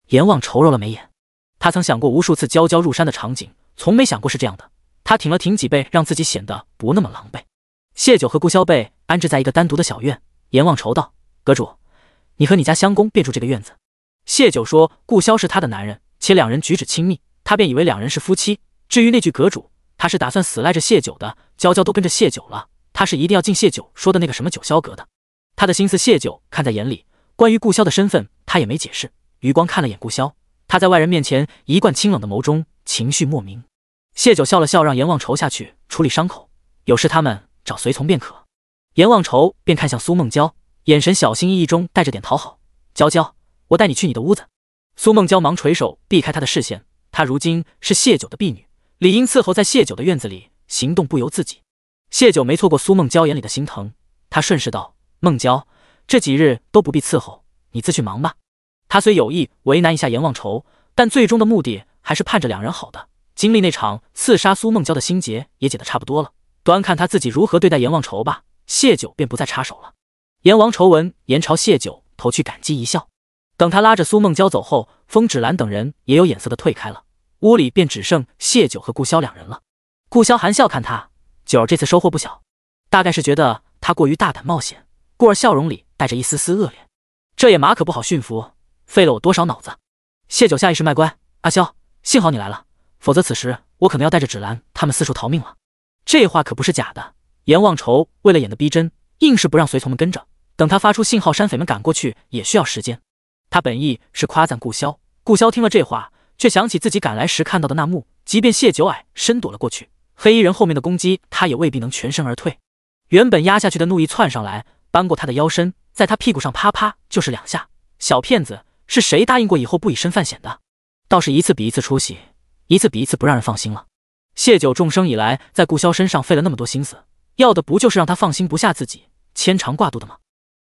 阎王愁揉了眉眼，他曾想过无数次娇娇入山的场景，从没想过是这样的。他挺了挺脊背，让自己显得不那么狼狈。谢九和顾萧被安置在一个单独的小院，阎王愁道：“阁主，你和你家相公便住这个院子。”谢九说：“顾萧是他的男人，且两人举止亲密，他便以为两人是夫妻。至于那句阁主，他是打算死赖着谢九的，娇娇都跟着谢九了，他是一定要进谢九说的那个什么九霄阁的。”他的心思谢九看在眼里，关于顾萧的身份他也没解释。余光看了眼顾萧，他在外人面前一贯清冷的眸中情绪莫名。谢九笑了笑，让阎王愁下去处理伤口，有事他们找随从便可。阎王愁便看向苏梦娇，眼神小心翼翼中带着点讨好：“娇娇，我带你去你的屋子。”苏梦娇忙垂手避开他的视线，她如今是谢九的婢女，理应伺候在谢九的院子里，行动不由自己。谢九没错过苏梦娇眼里的心疼，他顺势道：“梦娇，这几日都不必伺候，你自去忙吧。”他虽有意为难一下阎王愁，但最终的目的还是盼着两人好的。经历那场刺杀苏梦娇的心结也解得差不多了，端看他自己如何对待阎王愁吧。谢九便不再插手了。阎王愁闻言朝谢九投去感激一笑。等他拉着苏梦娇走后，风芷兰等人也有眼色的退开了，屋里便只剩谢九和顾萧两人了。顾萧含笑看他，九儿这次收获不小，大概是觉得他过于大胆冒险。顾儿笑容里带着一丝丝恶劣，这野马可不好驯服，费了我多少脑子。谢九下意识卖乖：“阿萧，幸好你来了，否则此时我可能要带着芷兰他们四处逃命了。”这话可不是假的。阎王愁为了演得逼真，硬是不让随从们跟着，等他发出信号，山匪们赶过去也需要时间。他本意是夸赞顾萧，顾萧听了这话，却想起自己赶来时看到的那幕，即便谢九矮身躲了过去，黑衣人后面的攻击他也未必能全身而退。原本压下去的怒意窜上来，扳过他的腰身，在他屁股上啪啪就是两下。小骗子，是谁答应过以后不以身犯险的？倒是一次比一次出息，一次比一次不让人放心了。谢九众生以来在顾萧身上费了那么多心思，要的不就是让他放心不下自己，牵肠挂肚的吗？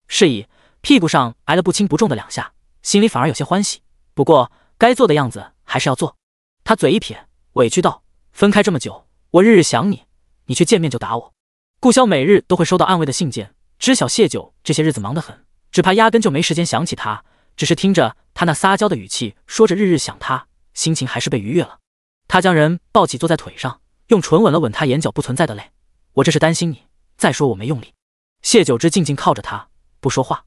是以屁股上挨了不轻不重的两下，心里反而有些欢喜。不过该做的样子还是要做。他嘴一撇，委屈道：“分开这么久，我日日想你，你却见面就打我。”顾萧每日都会收到安慰的信件，知晓谢九这些日子忙得很，只怕压根就没时间想起他，只是听着他那撒娇的语气，说着日日想他，心情还是被愉悦了。他将人抱起坐在腿上，用唇吻了吻他眼角不存在的泪：“我这是担心你，再说我没用力。”谢九之静静靠着他不说话。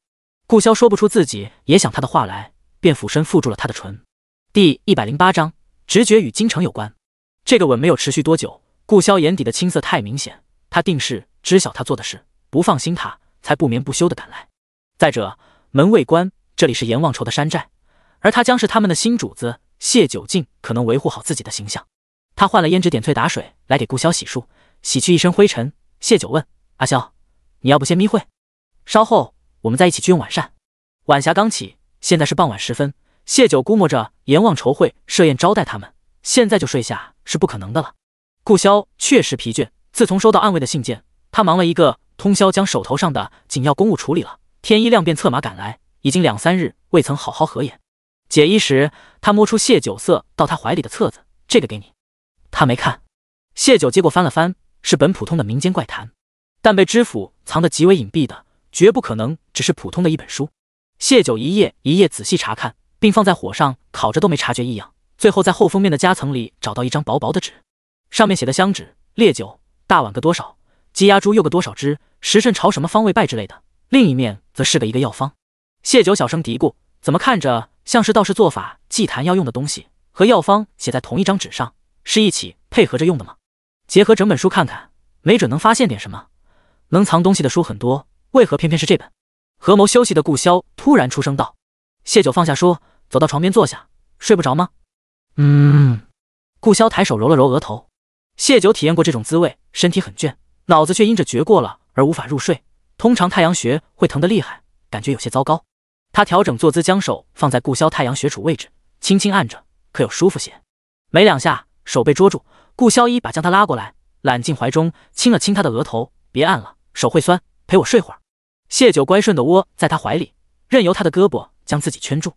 顾萧说不出自己也想他的话来，便俯身附住了他的唇。第108章，直觉与京城有关。这个吻没有持续多久，顾萧眼底的青涩太明显，他定是知晓他做的事，不放心他，才不眠不休地赶来。再者，门未关，这里是阎王愁的山寨，而他将是他们的新主子，谢九竟可能维护好自己的形象。他换了胭脂点翠打水来给顾萧洗漱，洗去一身灰尘。谢九问：“阿萧，你要不先眯会？稍后我们再一起去用晚膳。”晚霞刚起，现在是傍晚时分。谢九估摸着阎王愁会设宴招待他们，现在就睡下是不可能的了。顾萧确实疲倦，自从收到暗卫的信件，他忙了一个通宵，将手头上的紧要公务处理了。天一亮便策马赶来，已经2、3日未曾好好合眼。解衣时，他摸出谢九色到他怀里的册子：“这个给你。”他没看。谢九接过翻了翻，是本普通的民间怪谈，但被知府藏得极为隐蔽的，绝不可能只是普通的一本书。谢九一页一页仔细查看，并放在火上烤着都没察觉异样。最后在后封面的夹层里找到一张薄薄的纸，上面写的香脂、烈酒、大碗各多少，鸡鸭猪又各多少只，时辰朝什么方位拜之类的。另一面则是个一个药方。谢九小声嘀咕，怎么看着像是道士做法祭坛要用的东西，和药方写在同一张纸上，是一起配合着用的吗？结合整本书看看，没准能发现点什么。能藏东西的书很多，为何偏偏是这本？合谋休息的顾萧突然出声道。谢九放下书，走到床边坐下：“睡不着吗？”顾萧抬手揉了揉额头。谢九体验过这种滋味，身体很倦，脑子却因着绝过了而无法入睡。通常太阳穴会疼得厉害，感觉有些糟糕。他调整坐姿，将手放在顾萧太阳穴处位置，轻轻按着，可有舒服些。没2下，手被捉住，顾萧一把将他拉过来，揽进怀中，亲了亲他的额头。别按了，手会酸，陪我睡会儿。谢九乖顺地窝在他怀里，任由他的胳膊将自己圈住。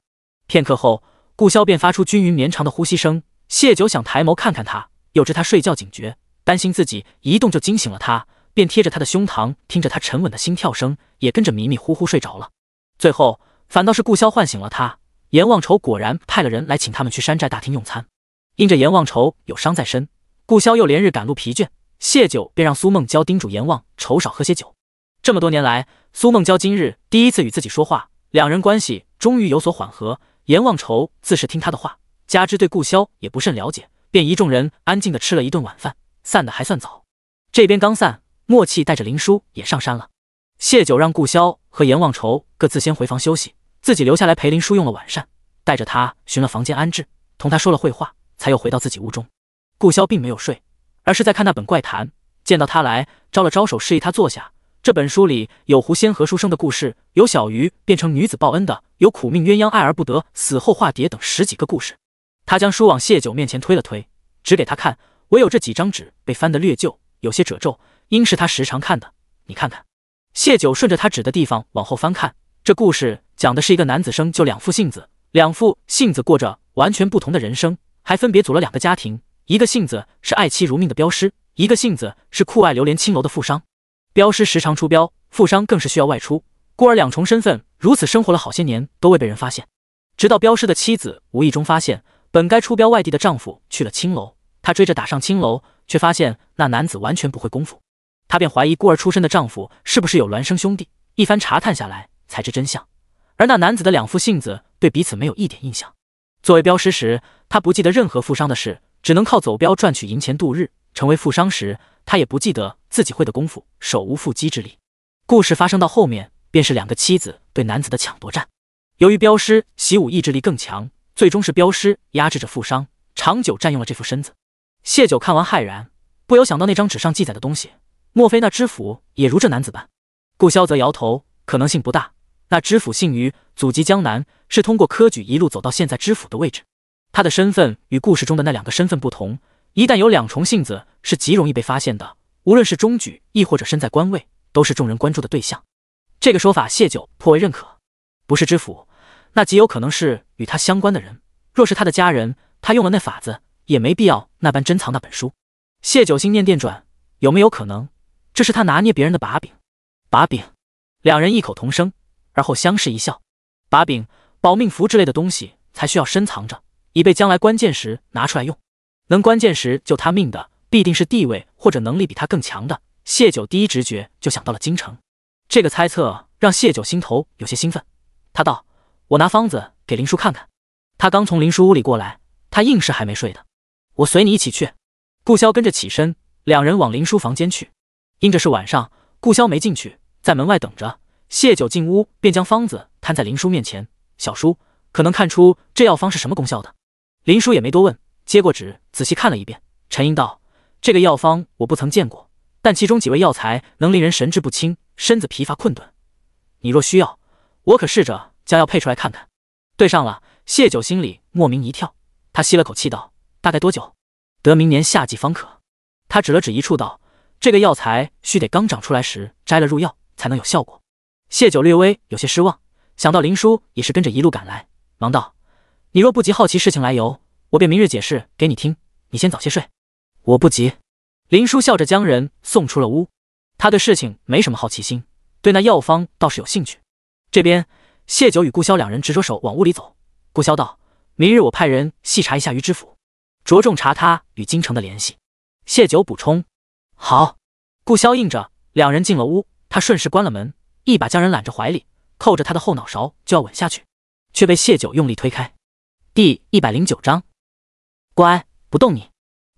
片刻后，顾萧便发出均匀绵长的呼吸声。谢九想抬眸看看他，又知他睡觉警觉，担心自己一动就惊醒了他，便贴着他的胸膛，听着他沉稳的心跳声，也跟着迷迷糊糊睡着了。最后反倒是顾萧唤醒了他。阎王愁果然派了人来请他们去山寨大厅用餐。因着阎王愁有伤在身，顾萧又连日赶路疲倦，谢九便让苏梦娇叮嘱阎王愁少喝些酒。这么多年来，苏梦娇今日第一次与自己说话，两人关系终于有所缓和。阎王愁自是听他的话，加之对顾萧也不甚了解，便一众人安静地吃了一顿晚饭，散得还算早。这边刚散，默契带着林殊也上山了。谢九让顾萧和阎王愁各自先回房休息，自己留下来陪林殊用了晚膳，带着他寻了房间安置，同他说了会话，才又回到自己屋中。顾萧并没有睡，而是在看那本怪谈，见到他来，招了招手示意他坐下。这本书里有狐仙和书生的故事，有小鱼变成女子报恩的，有苦命鸳鸯爱而不得，死后化蝶等10几个故事。他将书往谢九面前推了推，指给他看，唯有这几张纸被翻得略旧，有些褶皱，应是他时常看的，你看看。谢九顺着他指的地方往后翻看，这故事讲的是一个男子生就2父性子，两父性子过着完全不同的人生，还分别组了2个家庭，一个性子是爱妻如命的镖师，一个性子是酷爱流连青楼的富商。镖师时常出镖，富商更是需要外出，故而2重身份如此生活了好些年，都未被人发现。直到镖师的妻子无意中发现，本该出镖外地的丈夫去了青楼，她追着打上青楼，却发现那男子完全不会功夫，她便怀疑孤儿出身的丈夫是不是有孪生兄弟，一番查探下来才知真相。而那男子的2父性子对彼此没有一点印象。作为镖师时，他不记得任何富商的事，只能靠走镖赚取银钱度日。成为富商时，他也不记得自己会的功夫，手无缚鸡之力。故事发生到后面，便是2个妻子对男子的抢夺战。由于镖师习武意志力更强，最终是镖师压制着富商，长久占用了这副身子。谢九看完骇然，不由想到那张纸上记载的东西，莫非那知府也如这男子般？顾萧则摇头，可能性不大。那知府姓于，祖籍江南，是通过科举一路走到现在知府的位置。他的身份与故事中的那2个身份不同，一旦有2重性子，是极容易被发现的，无论是中举亦或者身在官位，都是众人关注的对象。这个说法谢九颇为认可。不是知府，那极有可能是与他相关的人，若是他的家人，他用了那法子，也没必要那般珍藏那本书。谢九心念电转，有没有可能这是他拿捏别人的把柄？把柄，2人异口同声，而后相视一笑。把柄、保命符之类的东西才需要深藏着，以备将来关键时拿出来用。能关键时救他命的，必定是地位或者能力比他更强的。谢九第一直觉就想到了京城，这个猜测让谢九心头有些兴奋。他道：“我拿方子给林叔看看。”他刚从林叔屋里过来，他硬是还没睡的。我随你一起去。顾萧跟着起身，2人往林叔房间去。因着是晚上，顾萧没进去，在门外等着。谢九进屋便将方子摊在林叔面前：“小叔，可能看出这药方是什么功效的？”林叔也没多问，接过纸仔细看了一遍，沉吟道：“这个药方我不曾见过，但其中几味药材能令人神志不清，身子疲乏困顿。你若需要，我可试着将药配出来看看。”对上了，谢九心里莫名一跳，他吸了口气道：“大概多久？得明年夏季方可。”他指了指一处道：“这个药材须得刚长出来时摘了入药，才能有效果。”谢九略微有些失望，想到林叔也是跟着一路赶来，忙道：“你若不急好奇事情来由，我便明日解释给你听，你先早些睡。”“我不急。”林叔笑着将人送出了屋。他对事情没什么好奇心，对那药方倒是有兴趣。这边谢九与顾萧2人直着手往屋里走。顾萧道：“明日我派人细查一下于知府，着重查他与京城的联系。”谢九补充：“好。”顾萧应着，2人进了屋，他顺势关了门，一把将人揽着怀里，扣着他的后脑勺就要吻下去，却被谢九用力推开。第109章，乖，不动你。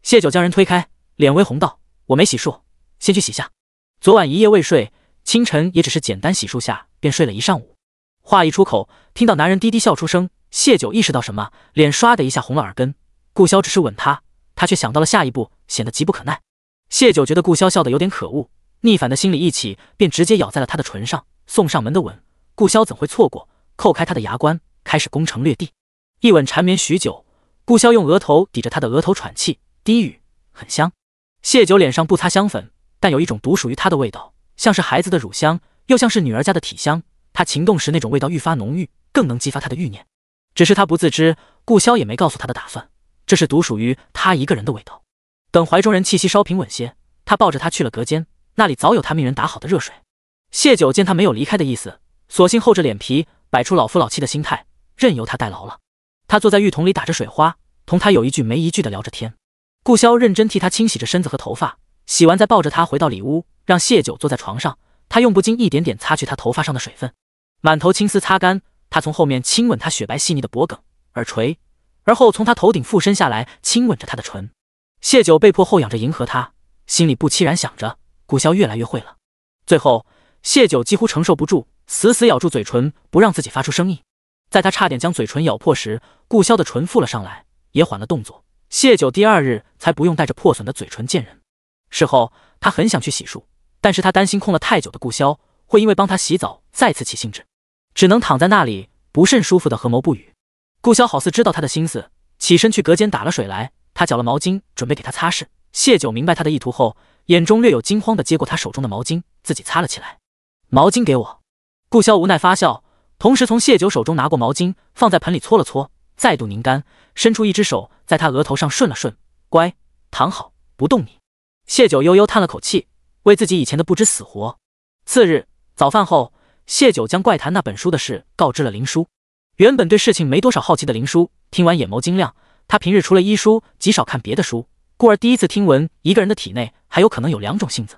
谢九将人推开，脸微红道：“我没洗漱，先去洗下。昨晚一夜未睡，清晨也只是简单洗漱下，便睡了一上午。”话一出口，听到男人低低笑出声，谢九意识到什么，脸唰的一下红了耳根。顾萧只是吻他，他却想到了下一步，显得急不可耐。谢九觉得顾潇笑得有点可恶，逆反的心理一起，便直接咬在了他的唇上，送上门的吻。顾潇怎会错过？扣开他的牙关，开始攻城略地，一吻缠绵许久。顾潇用额头抵着他的额头喘气，低语：“很香。”谢九脸上不擦香粉，但有一种独属于他的味道，像是孩子的乳香，又像是女儿家的体香。他情动时那种味道愈发浓郁，更能激发他的欲念。只是他不自知，顾潇也没告诉他的打算，这是独属于他一个人的味道。等怀中人气息稍平稳些，他抱着他去了隔间，那里早有他命人打好的热水。谢九见他没有离开的意思，索性厚着脸皮摆出老夫老妻的心态，任由他代劳了。他坐在浴桶里打着水花，同他有一句没一句的聊着天。顾潇认真替他清洗着身子和头发，洗完再抱着他回到里屋，让谢九坐在床上。他用不经一点点擦去他头发上的水分，满头青丝擦干。他从后面亲吻他雪白细腻的脖颈、耳垂，而后从他头顶附身下来，亲吻着他的唇。谢九被迫后仰着迎合他，心里不期然想着，顾潇越来越会了。最后，谢九几乎承受不住，死死咬住嘴唇，不让自己发出声音。在他差点将嘴唇咬破时，顾潇的唇附了上来，也缓了动作。谢九第二日才不用带着破损的嘴唇见人。事后，他很想去洗漱，但是他担心空了太久的顾潇会因为帮他洗澡再次起兴致，只能躺在那里不甚舒服的合谋不语。顾潇好似知道他的心思，起身去隔间打了水来，他搅了毛巾准备给他擦拭。谢九明白他的意图后，眼中略有惊慌地接过他手中的毛巾，自己擦了起来。毛巾给我。顾潇无奈发笑，同时从谢九手中拿过毛巾，放在盆里搓了搓，再度拧干，伸出一只手在他额头上顺了顺，乖，躺好，不动你。谢九悠悠叹了口气，为自己以前的不知死活。次日早饭后，谢九将怪谈那本书的事告知了林叔。原本对事情没多少好奇的林叔，听完眼眸晶亮。他平日除了医书，极少看别的书，故而第一次听闻一个人的体内还有可能有两种性子，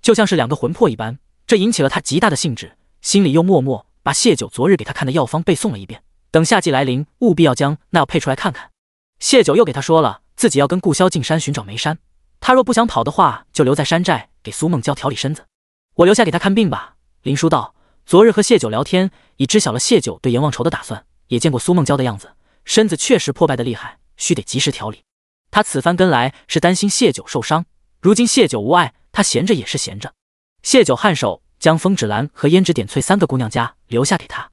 就像是两个魂魄一般，这引起了他极大的兴致，心里又默默把谢九昨日给他看的药方背诵了一遍，等夏季来临，务必要将那药配出来看看。谢九又给他说了自己要跟顾潇进山寻找梅山，他若不想跑的话，就留在山寨给苏梦娇调理身子，我留下给他看病吧。林叔道，昨日和谢九聊天，已知晓了谢九对阎王愁的打算，也见过苏梦娇的样子，身子确实破败的厉害，须得及时调理。他此番跟来是担心谢九受伤，如今谢九无碍，他闲着也是闲着。谢九颔首将风芷兰和胭脂点翠三个姑娘家留下给他。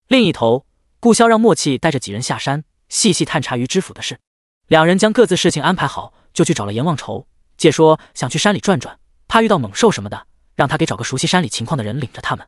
另一头，顾潇让默契带着几人下山，细细探查于知府的事。两人将各自事情安排好，就去找了阎王愁，借说想去山里转转，怕遇到猛兽什么的，让他给找个熟悉山里情况的人领着他们。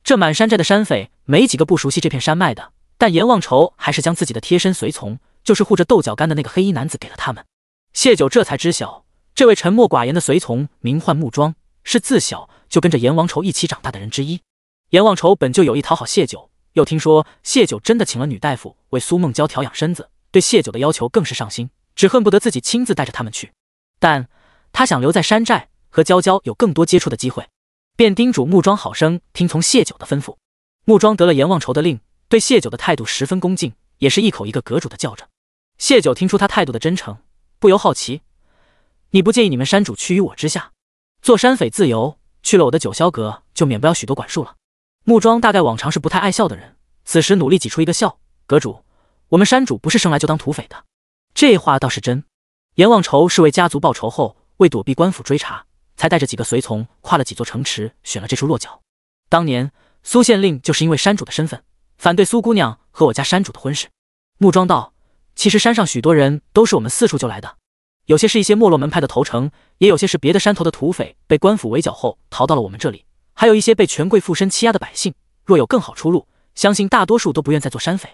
这满山寨的山匪没几个不熟悉这片山脉的，但阎王愁还是将自己的贴身随从，就是护着豆角干的那个黑衣男子给了他们。谢九这才知晓，这位沉默寡言的随从名唤木庄，是自小就跟着阎王愁一起长大的人之一。阎王愁本就有意讨好谢九，又听说谢九真的请了女大夫为苏梦娇调养身子，对谢九的要求更是上心，只恨不得自己亲自带着他们去。但他想留在山寨和娇娇有更多接触的机会，便叮嘱木庄好生听从谢九的吩咐。木庄得了阎王愁的令，对谢九的态度十分恭敬，也是一口一个阁主的叫着。谢九听出他态度的真诚，不由好奇，你不介意你们山主屈于我之下，做山匪自由，去了我的九霄阁就免不了许多管束了。木庄大概往常是不太爱笑的人，此时努力挤出一个笑，阁主，我们山主不是生来就当土匪的。这话倒是真。阎王愁是为家族报仇后，为躲避官府追查，才带着几个随从跨了几座城池，选了这处落脚。当年苏县令就是因为山主的身份，反对苏姑娘和我家山主的婚事。木庄道，其实山上许多人都是我们四处救来的，有些是一些没落门派的头城，也有些是别的山头的土匪，被官府围剿后逃到了我们这里，还有一些被权贵附身欺压的百姓，若有更好出路，相信大多数都不愿再做山匪。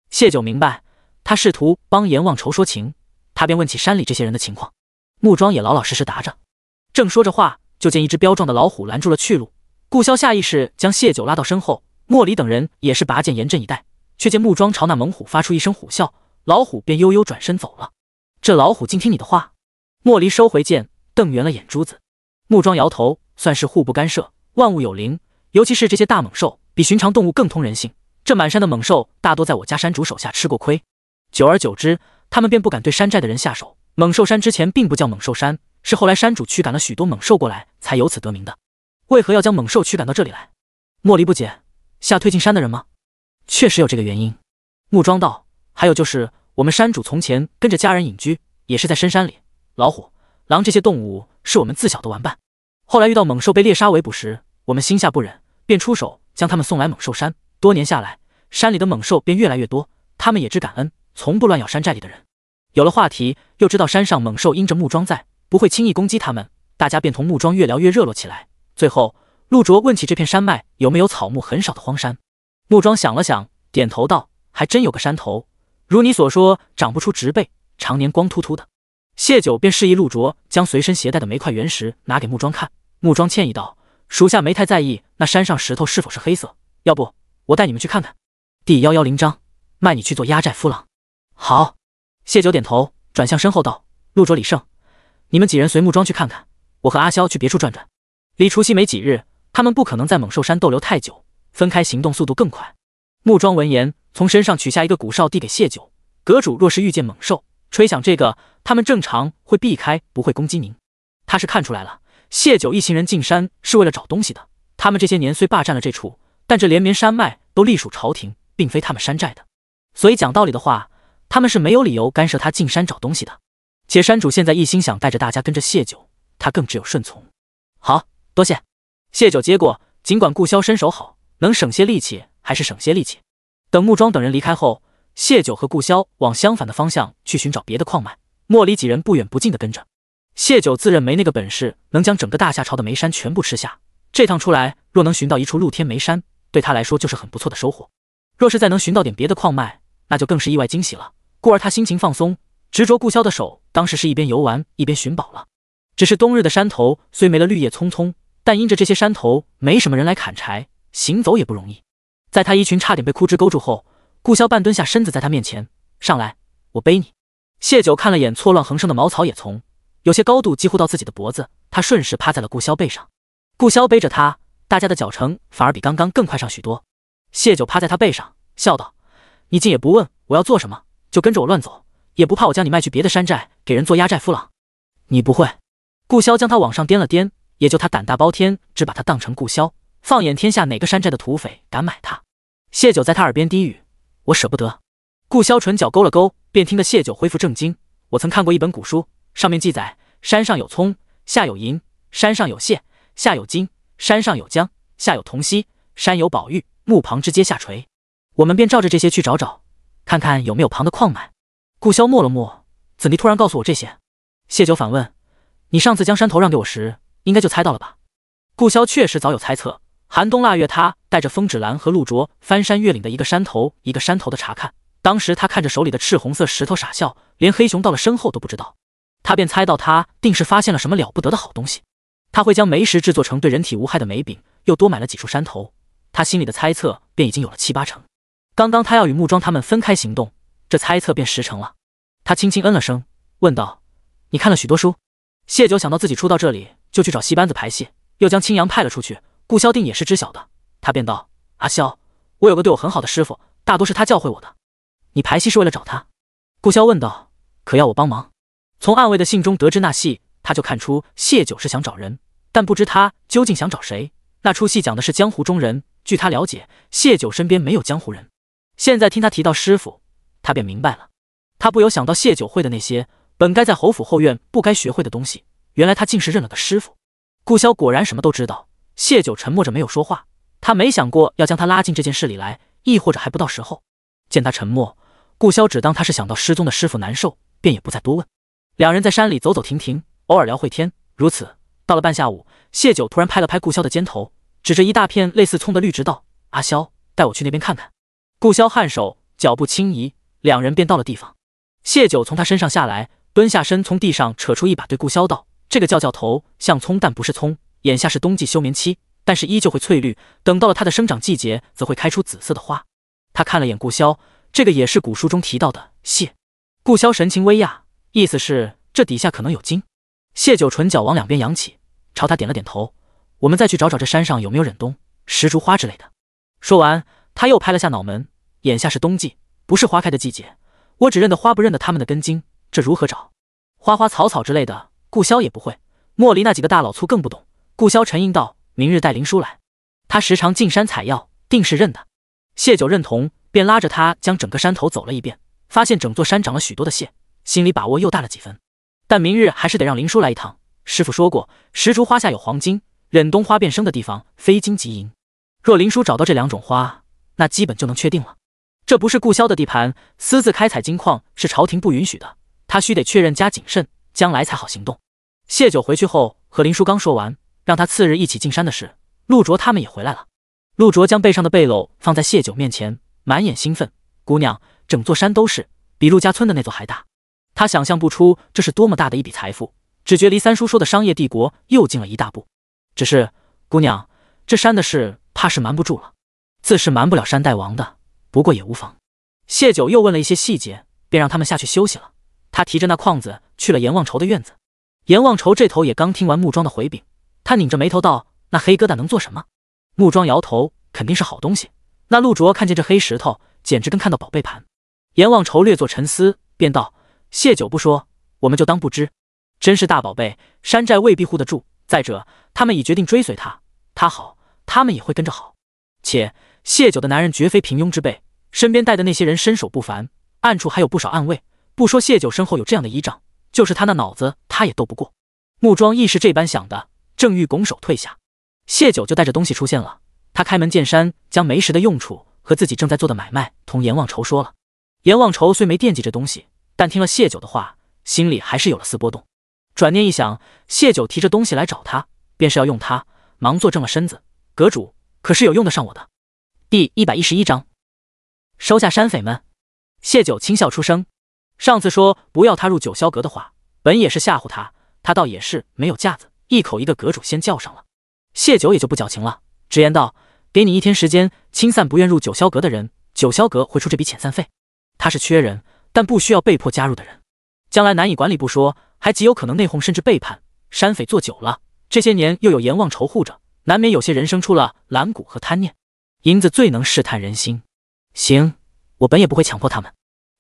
谢九明白，他试图帮阎王愁说情，他便问起山里这些人的情况。木庄也老老实实答着。正说着话，就见一只彪壮的老虎拦住了去路。顾潇下意识将谢九拉到身后，莫离等人也是拔剑严阵以待，却见木庄朝那猛虎发出一声虎啸，老虎便悠悠转身走了。这老虎竟听你的话？莫离收回剑，瞪圆了眼珠子。木庄摇头，算是互不干涉，万物有灵，尤其是这些大猛兽，比寻常动物更通人性。这满山的猛兽大多在我家山主手下吃过亏，久而久之，他们便不敢对山寨的人下手。猛兽山之前并不叫猛兽山，是后来山主驱赶了许多猛兽过来，才由此得名的。为何要将猛兽驱赶到这里来？莫离不解，下推进山的人吗？确实有这个原因。木庄道，还有就是我们山主从前跟着家人隐居，也是在深山里，老虎、狼这些动物是我们自小的玩伴。后来遇到猛兽被猎杀围捕时，我们心下不忍，便出手将他们送来猛兽山。多年下来，山里的猛兽便越来越多，他们也知感恩，从不乱咬山寨里的人。有了话题，又知道山上猛兽因着木桩在，不会轻易攻击他们，大家便同木桩越聊越热络起来。最后，陆卓问起这片山脉有没有草木很少的荒山。木桩想了想，点头道：“还真有个山头，如你所说，长不出植被，常年光秃秃的。”谢九便示意陆卓将随身携带的煤块原石拿给木桩看。木桩歉意道：“属下没太在意那山上石头是否是黑色，要不我带你们去看看。”第110章，卖你去做压寨夫郎。好。谢九点头，转向身后道：“陆卓、李胜，你们几人随木桩去看看，我和阿萧去别处转转。离除夕没几日，他们不可能在猛兽山逗留太久，分开行动速度更快。”木桩闻言，从身上取下一个鼓哨递给谢九：“阁主若是遇见猛兽，吹响这个，他们正常会避开，不会攻击您。”他是看出来了，谢九一行人进山是为了找东西的。他们这些年虽霸占了这处，但这连绵山脉都隶属朝廷，并非他们山寨的，所以讲道理的话，他们是没有理由干涉他进山找东西的。且山主现在一心想带着大家跟着谢九，他更只有顺从。好，多谢。谢九接过，尽管顾萧身手好，能省些力气还是省些力气。等木桩等人离开后，谢九和顾萧往相反的方向去寻找别的矿脉，莫离几人不远不近的跟着。谢九自认没那个本事能将整个大夏朝的煤山全部吃下，这趟出来若能寻到一处露天煤山，对他来说就是很不错的收获。若是再能寻到点别的矿脉，那就更是意外惊喜了。故而他心情放松，执着顾萧的手，当时是一边游玩一边寻宝了。只是冬日的山头虽没了绿叶葱葱，但因着这些山头没什么人来砍柴，行走也不容易。在他一群差点被枯枝勾住后，顾萧半蹲下身子在他面前：“上来，我背你。”谢九看了眼错乱横生的茅草野丛，有些高度几乎到自己的脖子，他顺势趴在了顾萧背上。顾萧背着他，大家的脚程反而比刚刚更快上许多。谢九趴在他背上，笑道：“你竟也不问我要做什么，就跟着我乱走，也不怕我将你卖去别的山寨，给人做压寨夫郎？你不会。”顾萧将他往上掂了掂，也就他胆大包天，只把他当成顾萧，放眼天下哪个山寨的土匪敢买他？谢九在他耳边低语：“我舍不得。”顾萧唇角勾了勾，便听得谢九恢复正经：“我曾看过一本古书，上面记载，山上有葱，下有银；山上有蟹，下有金；山上有姜，下有铜锡；山有宝玉，木旁之阶下垂。我们便照着这些去找找，看看有没有旁的矿脉。”顾萧默了默，怎地突然告诉我这些？谢九反问：“你上次将山头让给我时，应该就猜到了吧？”顾萧确实早有猜测。寒冬腊月，他带着风止兰和陆卓翻山越岭的一个山头一个山头的查看。当时他看着手里的赤红色石头傻笑，连黑熊到了身后都不知道。他便猜到他定是发现了什么了不得的好东西。他会将煤石制作成对人体无害的煤饼，又多买了几处山头，他心里的猜测便已经有了7、8成。刚刚他要与木桩他们分开行动，这猜测便10成了。他轻轻嗯了声，问道：“你看了许多书？”谢九想到自己初到这里就去找戏班子排戏，又将青阳派了出去，顾萧定也是知晓的，他便道：“阿萧，我有个对我很好的师傅，大多是他教会我的。你排戏是为了找他？”顾萧问道：“可要我帮忙？”从暗卫的信中得知那戏，他就看出谢九是想找人，但不知他究竟想找谁。那出戏讲的是江湖中人，据他了解，谢九身边没有江湖人。现在听他提到师傅，他便明白了。他不由想到谢九会的那些本该在侯府后院不该学会的东西，原来他竟是认了个师傅。顾萧果然什么都知道。谢九沉默着没有说话，他没想过要将他拉进这件事里来，亦或者还不到时候。见他沉默，顾萧只当他是想到失踪的师傅难受，便也不再多问。两人在山里走走停停，偶尔聊会天，如此到了半下午，谢九突然拍了拍顾萧的肩头，指着一大片类似葱的绿植道：“阿萧，带我去那边看看。”顾萧颔首，脚步轻移，两人便到了地方。谢九从他身上下来，蹲下身从地上扯出一把，对顾萧道：“这个叫头，像葱但不是葱，眼下是冬季休眠期，但是依旧会翠绿，等到了它的生长季节，则会开出紫色的花。”他看了眼顾萧，这个也是古书中提到的蟹。顾萧神情微讶，意思是这底下可能有金。谢九唇角往两边扬起，朝他点了点头：“我们再去找找这山上有没有忍冬、石竹花之类的。”说完，他又拍了下脑门：“眼下是冬季，不是花开的季节，我只认得花，不认得它们的根茎，这如何找？花花草草之类的，顾萧也不会。莫离那几个大老粗更不懂。”顾萧沉吟道：“明日带林叔来，他时常进山采药，定是认的。”谢九认同，便拉着他将整个山头走了一遍，发现整座山长了许多的蟹，心里把握又大了几分。但明日还是得让林叔来一趟。师傅说过，石竹花下有黄金，忍冬花变生的地方非金即银。若林叔找到这2种花，那基本就能确定了。这不是顾萧的地盘，私自开采金矿是朝廷不允许的，他须得确认加谨慎，将来才好行动。谢九回去后和林叔刚说完，让他次日一起进山的事，陆卓他们也回来了。陆卓将背上的背篓放在谢九面前，满眼兴奋。姑娘，整座山都是，比陆家村的那座还大。他想象不出这是多么大的一笔财富，只觉离三叔说的商业帝国又近了一大步。只是，姑娘，这山的事怕是瞒不住了。自是瞒不了山大王的，不过也无妨。谢九又问了一些细节，便让他们下去休息了。他提着那矿子去了阎望愁的院子。阎望愁这头也刚听完木庄的回禀，他拧着眉头道：“那黑疙瘩能做什么？”木庄摇头，肯定是好东西。那陆卓看见这黑石头，简直跟看到宝贝盘。阎望愁略作沉思，便道：“谢九不说，我们就当不知。真是大宝贝，山寨未必护得住。再者，他们已决定追随他，他好，他们也会跟着好。且谢九的男人绝非平庸之辈，身边带的那些人身手不凡，暗处还有不少暗卫。不说谢九身后有这样的依仗，就是他那脑子他也斗不过。”木庄亦是这般想的，正欲拱手退下，谢九就带着东西出现了。他开门见山，将煤石的用处和自己正在做的买卖同阎望愁说了。阎望愁虽没惦记这东西，但听了谢九的话，心里还是有了丝波动。转念一想，谢九提着东西来找他，便是要用他，忙坐正了身子。阁主可是有用得上我的。第111章，收下山匪们。谢九轻笑出声，上次说不要他入九霄阁的话，本也是吓唬他，他倒也是没有架子，一口一个阁主先叫上了。谢九也就不矫情了，直言道：“给你1天时间，清散不愿入九霄阁的人，九霄阁会出这笔遣散费。他是缺人，但不需要被迫加入的人。将来难以管理不说，还极有可能内讧甚至背叛。山匪做久了，这些年又有阎望愁护着，难免有些人生出了懒蛊和贪念。银子最能试探人心。行，我本也不会强迫他们。”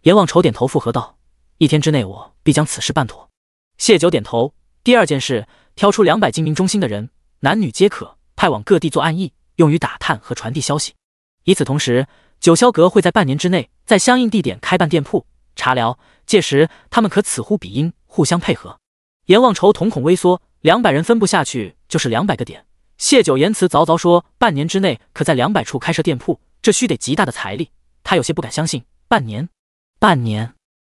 阎望愁点头附和道：“1天之内，我必将此事办妥。”谢九点头。第2件事，挑出200精明忠心的人，男女皆可，派往各地做暗役，用于打探和传递消息。与此同时，九霄阁会在半年之内，在相应地点开办店铺、茶寮，届时他们可此呼彼应，互相配合。阎望愁瞳孔微缩，200人分不下去，就是200个点。谢九言辞凿凿说，半年之内可在200处开设店铺，这需得极大的财力，他有些不敢相信。半年？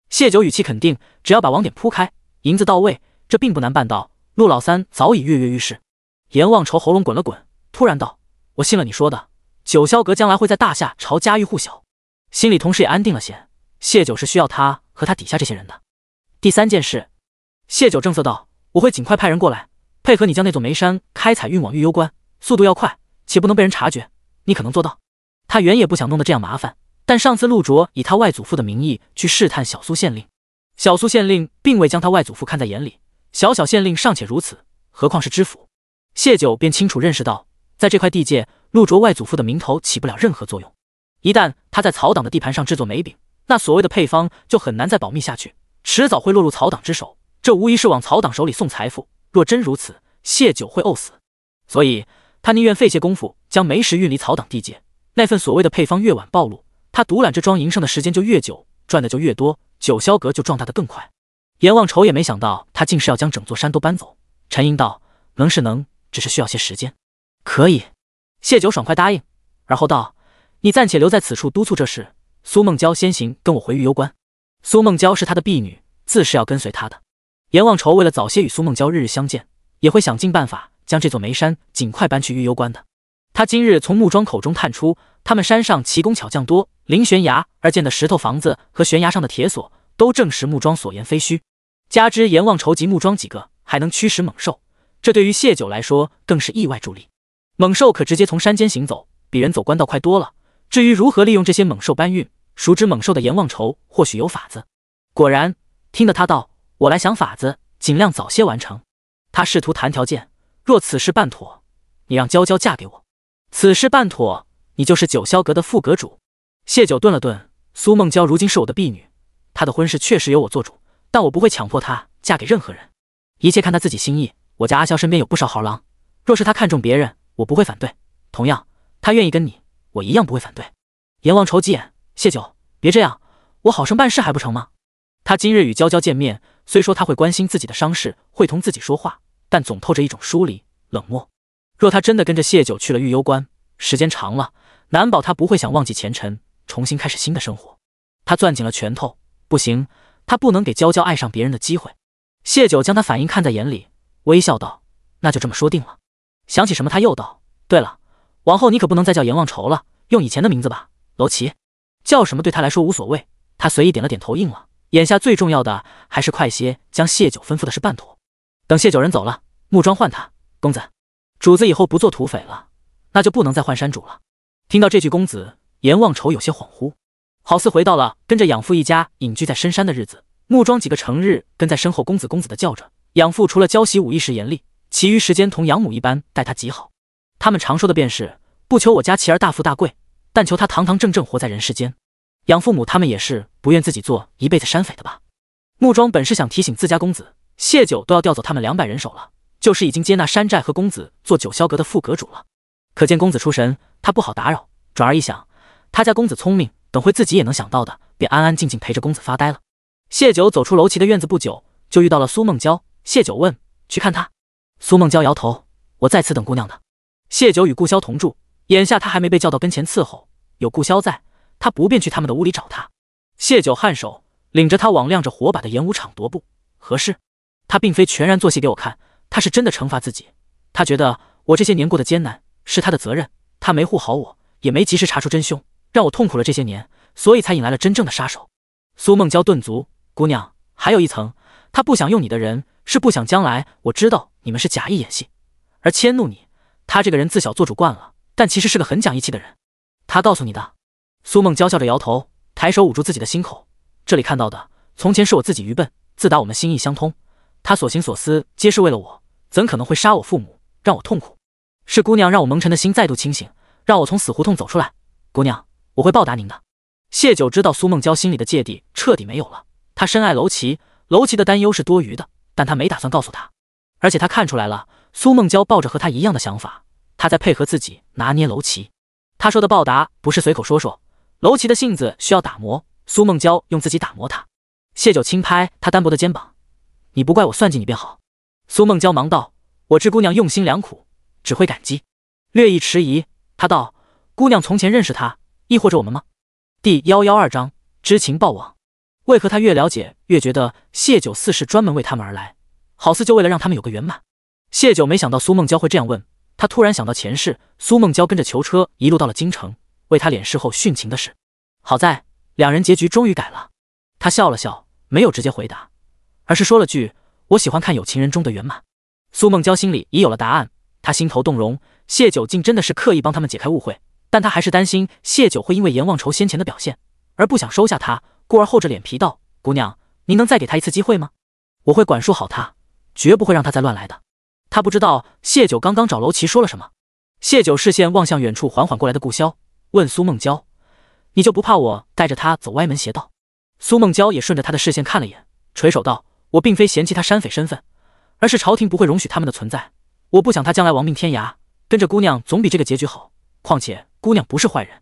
谢九语气肯定，只要把网点铺开，银子到位，这并不难办到。陆老三早已跃跃欲试。阎望愁喉咙滚了滚，突然道：“我信了你说的，九霄阁将来会在大夏朝家喻户晓。”心里同时也安定了些。谢九是需要他和他底下这些人的。第3件事，谢九正色道：“我会尽快派人过来，配合你将那座煤山开采运往玉幽关，速度要快，且不能被人察觉。你可能做到？”他原也不想弄得这样麻烦，但上次陆卓以他外祖父的名义去试探小苏县令，小苏县令并未将他外祖父看在眼里，小县令尚且如此，何况是知府？谢九便清楚认识到，在这块地界，陆卓外祖父的名头起不了任何作用。一旦他在曹党的地盘上制作煤饼，那所谓的配方就很难再保密下去，迟早会落入曹党之手，这无疑是往曹党手里送财富。若真如此，谢九会呕死。所以他宁愿费些功夫将煤石运离曹党地界，那份所谓的配方越晚暴露，他独揽这庄营生的时间就越久，赚的就越多，九霄阁就壮大的更快。阎望愁也没想到他竟是要将整座山都搬走，沉吟道：“能是能，只是需要些时间。”可以。谢九爽快答应，而后道：“你暂且留在此处督促这事，苏梦娇先行跟我回玉幽关。苏梦娇是他的婢女，自是要跟随他的。”阎望愁为了早些与苏梦娇日日相见，也会想尽办法将这座煤山尽快搬去玉幽关的。他今日从木庄口中探出，他们山上奇工巧匠多，临悬崖而建的石头房子和悬崖上的铁索，都证实木庄所言非虚。加之阎望愁及木庄几个还能驱使猛兽，这对于谢九来说更是意外助力。猛兽可直接从山间行走，比人走官道快多了。至于如何利用这些猛兽搬运，熟知猛兽的阎望愁或许有法子。果然，听得他道：“我来想法子，尽量早些完成。”他试图谈条件，若此事办妥，你让娇娇嫁给我；此事办妥，你就是九霄阁的副阁主。谢九顿了顿，苏梦娇如今是我的婢女，她的婚事确实由我做主，但我不会强迫她嫁给任何人，一切看她自己心意。我家阿萧身边有不少好郎，若是她看中别人，我不会反对。同样，她愿意跟你，我一样不会反对。阎望愁急眼：“谢九，别这样，我好生办事还不成吗？”他今日与娇娇见面，虽说他会关心自己的伤势，会同自己说话，但总透着一种疏离、冷漠。若他真的跟着谢九去了玉幽关，时间长了，难保他不会想忘记前尘，重新开始新的生活。他攥紧了拳头，不行，他不能给娇娇爱上别人的机会。谢九将他反应看在眼里，微笑道：“那就这么说定了。”想起什么，他又道：“对了，往后你可不能再叫阎王愁了，用以前的名字吧，楼奇。”叫什么对他来说无所谓，他随意点了点头应了。眼下最重要的还是快些将谢九吩咐的事办妥。等谢九人走了，木庄唤他：“公子，主子以后不做土匪了，那就不能再换山主了。”听到这句，公子阎王愁有些恍惚，好似回到了跟着养父一家隐居在深山的日子。木庄几个成日跟在身后公子公子的叫着，养父除了教习武艺时严厉，其余时间同养母一般待他极好。他们常说的便是不求我家妻儿大富大贵，但求他堂堂正正活在人世间。养父母他们也是不愿自己做一辈子山匪的吧。木庄本是想提醒自家公子，谢九都要调走他们200人手了，就是已经接纳山寨和公子做九霄阁的副阁主了。可见公子出神，他不好打扰。转而一想，他家公子聪明，等会自己也能想到的，便安安静静陪着公子发呆了。谢九走出楼奇的院子不久，就遇到了苏梦娇。谢九问：“去看他？”苏梦娇摇头：“我在此等姑娘的。”谢九与顾萧同住，眼下他还没被叫到跟前伺候，有顾萧在，他不便去他们的屋里找他。谢九颔首，领着他往亮着火把的演武场踱步。何事？他并非全然做戏给我看，他是真的惩罚自己。他觉得我这些年过得艰难，是他的责任，他没护好我，也没及时查出真凶，让我痛苦了这些年，所以才引来了真正的杀手。苏梦娇顿足：“姑娘，还有一层，他不想用你的人，是不想将来我知道你们是假意演戏，而迁怒你。他这个人自小做主惯了，但其实是个很讲义气的人。他告诉你的？”苏梦娇笑着摇头，抬手捂住自己的心口：“这里看到的，从前是我自己愚笨，自打我们心意相通，他所行所思皆是为了我，怎可能会杀我父母，让我痛苦？是姑娘让我蒙尘的心再度清醒，让我从死胡同走出来。姑娘，我会报答您的。”谢九知道苏梦娇心里的芥蒂彻底没有了，他深爱楼奇，楼奇的担忧是多余的，但他没打算告诉他。而且他看出来了，苏梦娇抱着和他一样的想法，他在配合自己拿捏楼奇。他说的报答不是随口说说，楼奇的性子需要打磨，苏梦娇用自己打磨他。谢九轻拍他单薄的肩膀：“你不怪我算计你便好。”苏梦娇忙道：“我知姑娘用心良苦，只会感激。”略一迟疑，他道：“姑娘从前认识他，亦或者我们吗？”第112章知情报网。为何他越了解越觉得谢九似是专门为他们而来，好似就为了让他们有个圆满。谢九没想到苏梦娇会这样问，他突然想到前世苏梦娇跟着囚车一路到了京城，为他敛事后殉情的事。好在两人结局终于改了。他笑了笑，没有直接回答，而是说了句：“我喜欢看有情人中的圆满。”苏梦娇心里已有了答案，她心头动容，谢九竟真的是刻意帮他们解开误会，但他还是担心谢九会因为阎王愁先前的表现而不想收下他，故而厚着脸皮道：“姑娘，您能再给他一次机会吗？我会管束好他，绝不会让他再乱来的。”他不知道谢九刚刚找楼奇说了什么。谢九视线望向远处缓缓过来的顾萧，问苏梦娇：“你就不怕我带着他走歪门邪道？”苏梦娇也顺着他的视线看了眼，垂手道：“我并非嫌弃他山匪身份，而是朝廷不会容许他们的存在。我不想他将来亡命天涯，跟着姑娘总比这个结局好。况且姑娘不是坏人，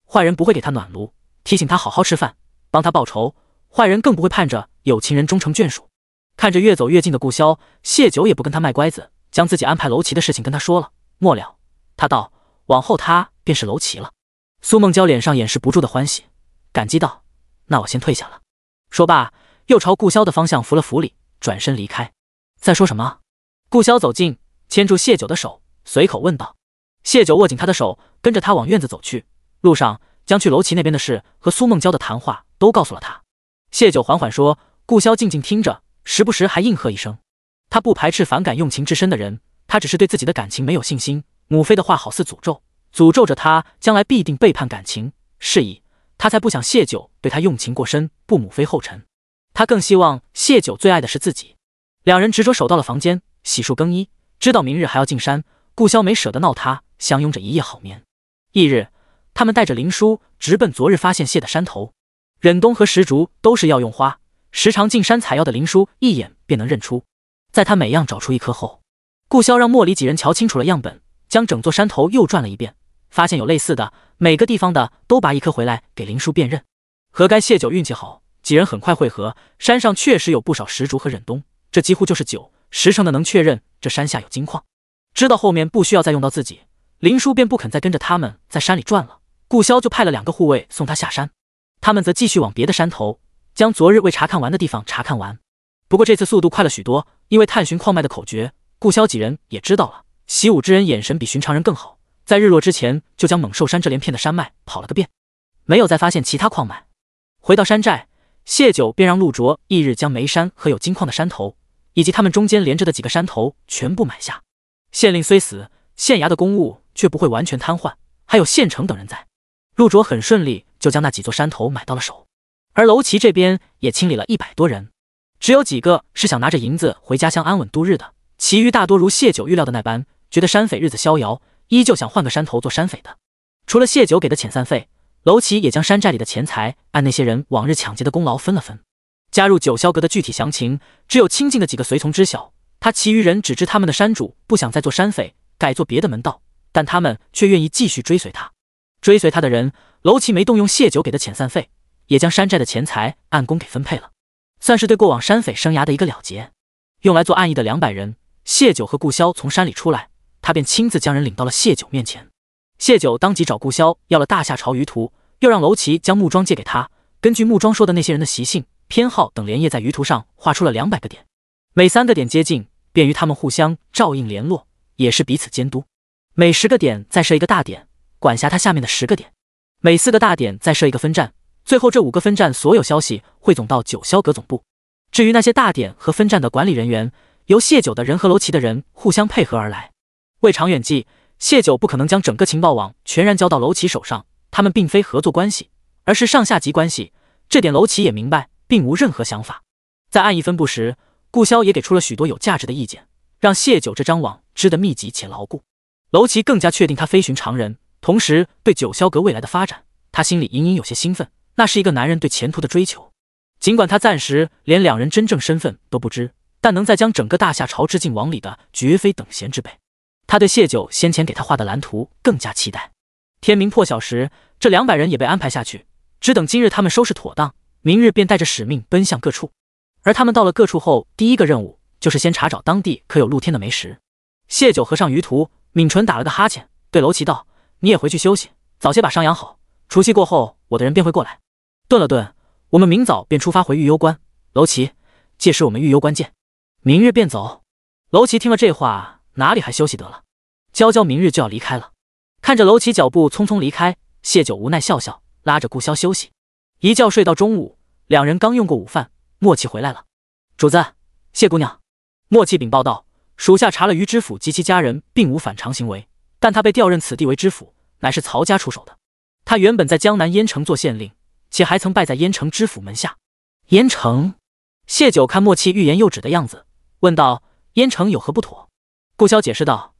坏人不会给他暖炉，提醒他好好吃饭，帮他报仇，坏人更不会盼着有情人终成眷属。”看着越走越近的顾萧，谢九也不跟他卖乖子，将自己安排楼奇的事情跟他说了。末了，他道：“往后他便是楼奇了。”苏梦娇脸上掩饰不住的欢喜，感激道：“那我先退下了。”说罢，又朝顾萧的方向扶了扶礼，转身离开。再说什么？顾萧走近，牵住谢九的手，随口问道。谢九握紧他的手，跟着他往院子走去。路上将去楼奇那边的事和苏梦娇的谈话都告诉了他。谢九缓缓说，顾萧静静听着，时不时还应和一声。他不排斥反感用情至深的人，他只是对自己的感情没有信心。母妃的话好似诅咒，诅咒着他将来必定背叛感情，是以他才不想谢九对他用情过深，步母妃后尘。他更希望谢九最爱的是自己。两人执着手到了房间，洗漱更衣，知道明日还要进山，顾萧没舍得闹他，相拥着一夜好眠。翌日，他们带着灵书直奔昨日发现谢的山头。忍冬和石竹都是药用花，时常进山采药的灵书一眼便能认出。在他每样找出一颗后，顾萧让莫里几人瞧清楚了样本，将整座山头又转了一遍，发现有类似的，每个地方的都拔一颗回来给灵书辨认。何该谢九运气好，几人很快会合，山上确实有不少石竹和忍冬，这几乎就是90%的能确认这山下有金矿。知道后面不需要再用到自己，林殊便不肯再跟着他们在山里转了。顾萧就派了2个护卫送他下山，他们则继续往别的山头，将昨日未查看完的地方查看完。不过这次速度快了许多，因为探寻矿脉的口诀，顾萧几人也知道了。习武之人眼神比寻常人更好，在日落之前就将猛兽山这连片的山脉跑了个遍，没有再发现其他矿脉。回到山寨，谢九便让陆卓翌日将眉山和有金矿的山头，以及他们中间连着的几个山头全部买下。县令虽死，县衙的公务却不会完全瘫痪，还有县城等人在。陆卓很顺利就将那几座山头买到了手，而楼骑这边也清理了100多人，只有几个是想拿着银子回家乡安稳度日的，其余大多如谢九预料的那般，觉得山匪日子逍遥，依旧想换个山头做山匪的。除了谢九给的遣散费，楼骑也将山寨里的钱财按那些人往日抢劫的功劳分了分。加入九霄阁的具体详情，只有亲近的几个随从知晓，他其余人只知他们的山主不想再做山匪，改做别的门道，但他们却愿意继续追随他。追随他的人，楼骑没动用谢九给的遣散费，也将山寨的钱财按功给分配了，算是对过往山匪生涯的一个了结。用来做案役的200人，谢九和顾萧从山里出来，他便亲自将人领到了谢九面前。谢九当即找顾萧要了大夏朝舆图，又让楼骑将木桩借给他，根据木桩说的那些人的习性、偏好等，连夜在舆图上画出了200个点，每3个点接近，便于他们互相照应联络，也是彼此监督。每10个点再设一个大点，管辖他下面的10个点，每4个大点再设一个分站，最后这5个分站所有消息汇总到九霄阁总部。至于那些大点和分站的管理人员，由谢九的人和楼骑的人互相配合而来。为长远计，谢九不可能将整个情报网全然交到楼骑手上，他们并非合作关系，而是上下级关系，这点楼骑也明白，并无任何想法。在案役分布时，顾萧也给出了许多有价值的意见，让谢九这张网织得密集且牢固。楼骑更加确定他非寻常人，同时对九霄阁未来的发展，他心里隐隐有些兴奋，那是一个男人对前途的追求。尽管他暂时连2人真正身份都不知，但能再将整个大夏朝织进网里的绝非等闲之辈。他对谢九先前给他画的蓝图更加期待。天明破晓时，这200人也被安排下去，只等今日他们收拾妥当，明日便带着使命奔向各处。而他们到了各处后，第一个任务就是先查找当地可有露天的煤石。谢九合上舆图，抿唇打了个哈欠，对楼骑道：“你也回去休息，早些把伤养好，除夕过后我的人便会过来。”顿了顿，我们明早便出发回玉幽关。楼骑，届时我们玉幽关见。明日便走。楼骑听了这话，哪里还休息得了？娇娇明日就要离开了。看着楼骑脚步匆匆离开，谢九无奈笑笑，拉着顾萧休息。一觉睡到中午，2人刚用过午饭，默契回来了。主子，谢姑娘。默契禀报道，属下查了于知府及其家人，并无反常行为，但他被调任此地为知府，乃是曹家出手的。他原本在江南燕城做县令，且还曾拜在燕城知府门下。燕城？谢九看默契欲言又止的样子，问道：“燕城有何不妥？”顾萧解释道：“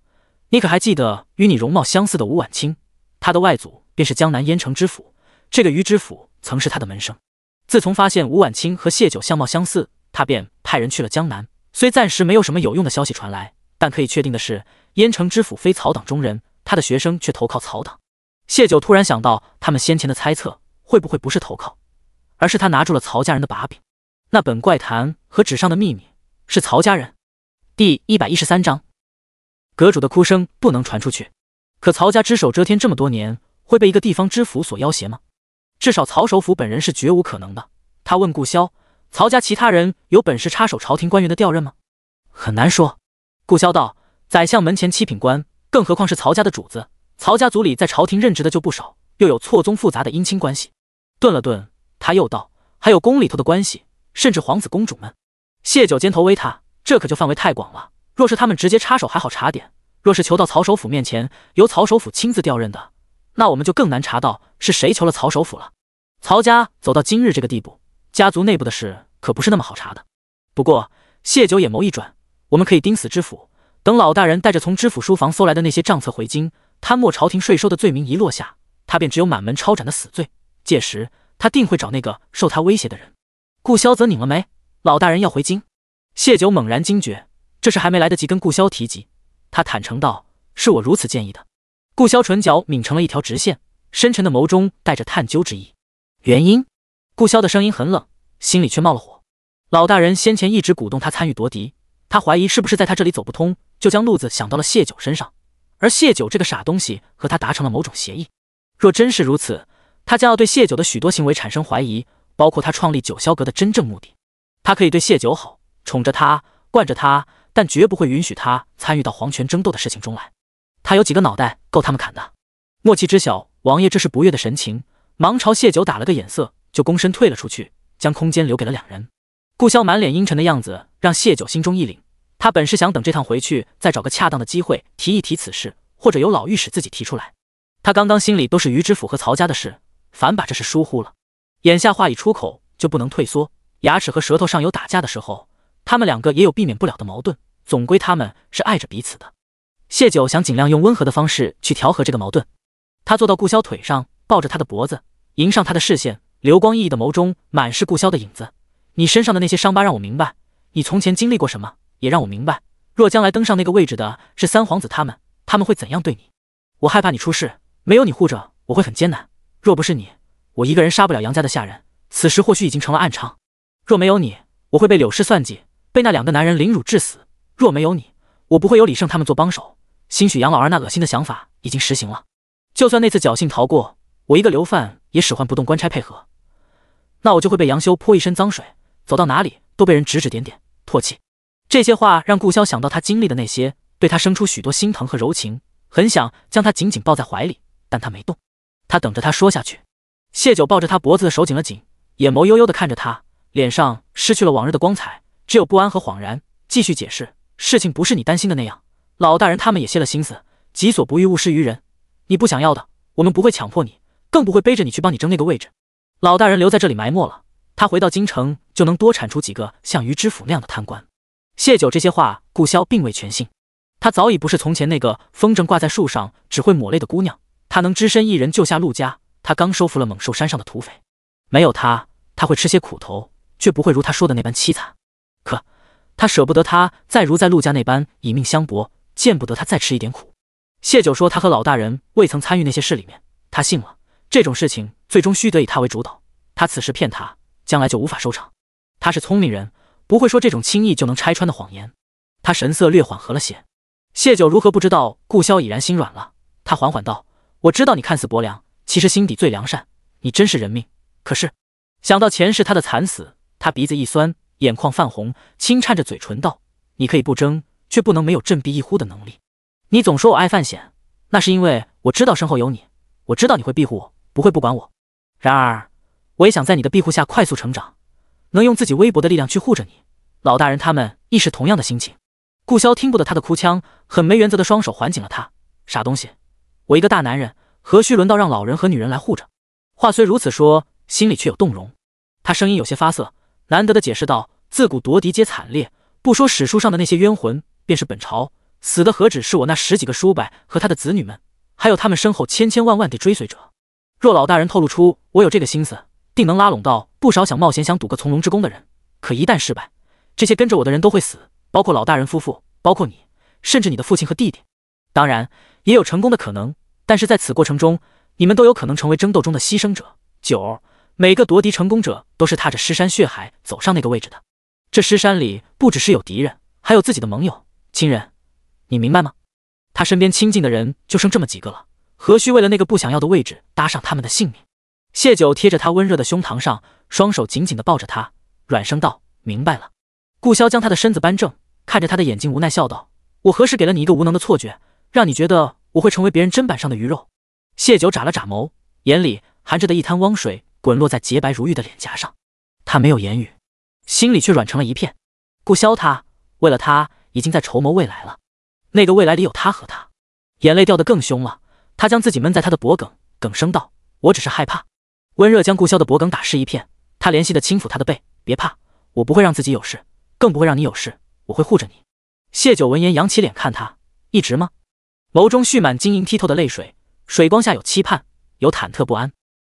你可还记得与你容貌相似的吴婉清？他的外祖便是江南燕城知府，这个于知府曾是他的门生。自从发现吴婉清和谢九相貌相似，他便派人去了江南。虽暂时没有什么有用的消息传来，但可以确定的是，燕城知府非曹党中人，他的学生却投靠曹党。”谢九突然想到，他们先前的猜测会不会不是投靠，而是他拿住了曹家人的把柄？那本怪谈和纸上的秘密是曹家人。第113章，阁主的哭声不能传出去。可曹家只手遮天这么多年，会被一个地方知府所要挟吗？至少曹首府本人是绝无可能的。他问顾萧：“曹家其他人有本事插手朝廷官员的调任吗？”很难说。顾萧道：“宰相门前七品官，更何况是曹家的主子。曹家族里在朝廷任职的就不少，又有错综复杂的姻亲关系。”顿了顿，他又道：“还有宫里头的关系，甚至皇子公主们。”谢九肩头微踏，这可就范围太广了。若是他们直接插手还好查点，若是求到曹首府面前，由曹首府亲自调任的，那我们就更难查到是谁求了曹首府了。曹家走到今日这个地步，家族内部的事可不是那么好查的。不过谢九眼眸一转，我们可以盯死知府，等老大人带着从知府书房搜来的那些账册回京，贪没朝廷税收的罪名一落下，他便只有满门抄斩的死罪。届时他定会找那个受他威胁的人。顾萧则拧了眉：“老大人要回京？”谢九猛然惊觉，这事还没来得及跟顾萧提及，他坦诚道：“是我如此建议的。”顾萧唇角抿成了一条直线，深沉的眸中带着探究之意。原因？顾萧的声音很冷，心里却冒了火。老大人先前一直鼓动他参与夺嫡，他怀疑是不是在他这里走不通，就将路子想到了谢九身上，而谢九这个傻东西和他达成了某种协议。若真是如此，他将要对谢九的许多行为产生怀疑，包括他创立九霄阁的真正目的。他可以对谢九好，宠着他，惯着他，但绝不会允许他参与到皇权争斗的事情中来。他有几个脑袋够他们砍的。莫奇知晓王爷这是不悦的神情，忙朝谢九打了个眼色，就躬身退了出去，将空间留给了两人。顾萧满脸阴沉的样子让谢九心中一凛，他本是想等这趟回去再找个恰当的机会提一提此事，或者由老御史自己提出来。他刚刚心里都是于知府和曹家的事，反把这事疏忽了。眼下话已出口，就不能退缩，牙齿和舌头上有打架的时候，他们两个也有避免不了的矛盾，总归他们是爱着彼此的。谢九想尽量用温和的方式去调和这个矛盾。他坐到顾萧腿上，抱着他的脖子，迎上他的视线，流光熠熠的眸中满是顾萧的影子。你身上的那些伤疤让我明白，你从前经历过什么，也让我明白，若将来登上那个位置的是三皇子他们会怎样对你。我害怕你出事，没有你护着，我会很艰难。若不是你，我一个人杀不了杨家的下人，此时或许已经成了暗娼。若没有你，我会被柳氏算计，被那两个男人凌辱致死。若没有你，我不会有李胜他们做帮手。兴许杨老二那恶心的想法已经实行了。就算那次侥幸逃过，我一个流犯也使唤不动官差配合，那我就会被杨修泼一身脏水，走到哪里都被人指指点点唾弃。这些话让顾萧想到他经历的那些，对他生出许多心疼和柔情，很想将他紧紧抱在怀里，但他没动。他等着他说下去。谢九抱着他脖子的手紧了紧，眼眸悠悠地看着他，脸上失去了往日的光彩，只有不安和恍然。继续解释，事情不是你担心的那样，老大人他们也泄了心思，己所不欲勿施于人。你不想要的，我们不会强迫你，更不会背着你去帮你争那个位置。老大人留在这里埋没了，他回到京城就能多产出几个像于知府那样的贪官。谢九这些话顾萧并未全信，他早已不是从前那个风筝挂在树上只会抹泪的姑娘，他能只身一人救下陆家，他刚收服了猛兽山上的土匪，没有他，他会吃些苦头，却不会如他说的那般凄惨。可他舍不得他再如在陆家那般以命相搏，见不得他再吃一点苦。谢九说他和老大人未曾参与那些事里面，他信了，这种事情最终须得以他为主导，他此时骗他，将来就无法收场。他是聪明人，不会说这种轻易就能拆穿的谎言。他神色略缓和了些。谢九如何不知道顾萧已然心软了，他缓缓道，我知道你看似薄凉，其实心底最良善，你真是人命。可是想到前世他的惨死，他鼻子一酸，眼眶泛红，轻颤着嘴唇道，你可以不争，却不能没有振臂一呼的能力。你总说我爱犯险，那是因为我知道身后有你，我知道你会庇护我，不会不管我。然而我也想在你的庇护下快速成长，能用自己微薄的力量去护着你。老大人他们亦是同样的心情。顾萧听不得他的哭腔，很没原则的双手环紧了他。傻东西，我一个大男人，何须轮到让老人和女人来护着？话虽如此说，心里却有动容。他声音有些发涩，难得的解释道，自古夺嫡皆惨烈，不说史书上的那些冤魂，便是本朝死的何止是我那10几个叔伯和他的子女们，还有他们身后千千万万的追随者。若老大人透露出我有这个心思，定能拉拢到不少想冒险想赌个从龙之功的人。可一旦失败，这些跟着我的人都会死，包括老大人夫妇，包括你，甚至你的父亲和弟弟。当然也有成功的可能，但是在此过程中，你们都有可能成为争斗中的牺牲者。久而，每个夺嫡成功者都是踏着尸山血海走上那个位置的。这尸山里不只是有敌人，还有自己的盟友、亲人，你明白吗？他身边亲近的人就剩这么几个了，何须为了那个不想要的位置搭上他们的性命？谢九贴着他温热的胸膛上，双手紧紧地抱着他，软声道，明白了。顾萧将他的身子扳正，看着他的眼睛无奈笑道，我何时给了你一个无能的错觉，让你觉得我会成为别人砧板上的鱼肉？谢九眨了眨眸，眼里含着的一滩汪水滚落在洁白如玉的脸颊上。他没有言语，心里却软成了一片。顾萧他为了他已经在筹谋未来了，那个未来里有他和他。眼泪掉得更凶了，他将自己闷在他的脖颈，哽声道，我只是害怕。温热将顾萧的脖颈打湿一片，他怜惜地轻抚他的背，别怕，我不会让自己有事，更不会让你有事，我会护着你。谢九闻言扬起脸看他，一直吗？眸中蓄满晶莹剔透的泪水，水光下有期盼，有忐忑不安。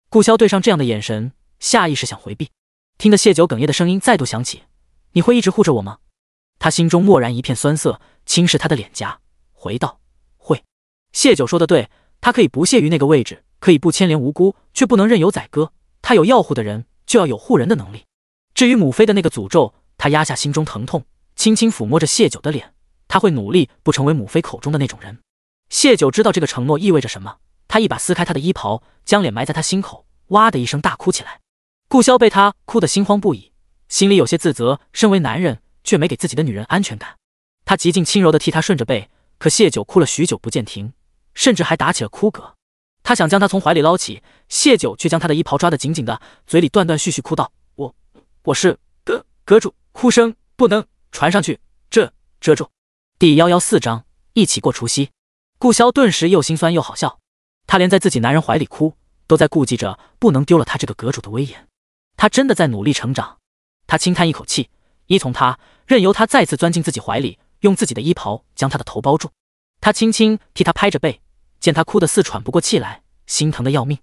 顾萧对上这样的眼神，下意识想回避，听得谢九哽咽的声音再度响起，你会一直护着我吗？他心中蓦然一片酸涩，轻视他的脸颊，回道，会。谢九说的对，他可以不屑于那个位置，可以不牵连无辜，却不能任由宰割。他有要护的人，就要有护人的能力。至于母妃的那个诅咒，他压下心中疼痛，轻轻抚摸着谢九的脸。他会努力不成为母妃口中的那种人。谢九知道这个承诺意味着什么，他一把撕开他的衣袍，将脸埋在他心口，哇的一声大哭起来。顾潇被他哭得心慌不已，心里有些自责，身为男人却没给自己的女人安全感。他极尽轻柔地替她顺着背，可谢九哭了许久不见停，甚至还打起了哭嗝。他想将她从怀里捞起，谢九却将她的衣袍抓得紧紧的，嘴里断断续续哭道：“我是阁主。”哭声不能传上去，遮住。第114章一起过除夕。顾潇顿时又心酸又好笑，他连在自己男人怀里哭，都在顾忌着不能丢了他这个阁主的威严。他真的在努力成长。他轻叹一口气，依从他，任由他再次钻进自己怀里，用自己的衣袍将他的头包住。他轻轻替他拍着背，见他哭得似喘不过气来，心疼得要命，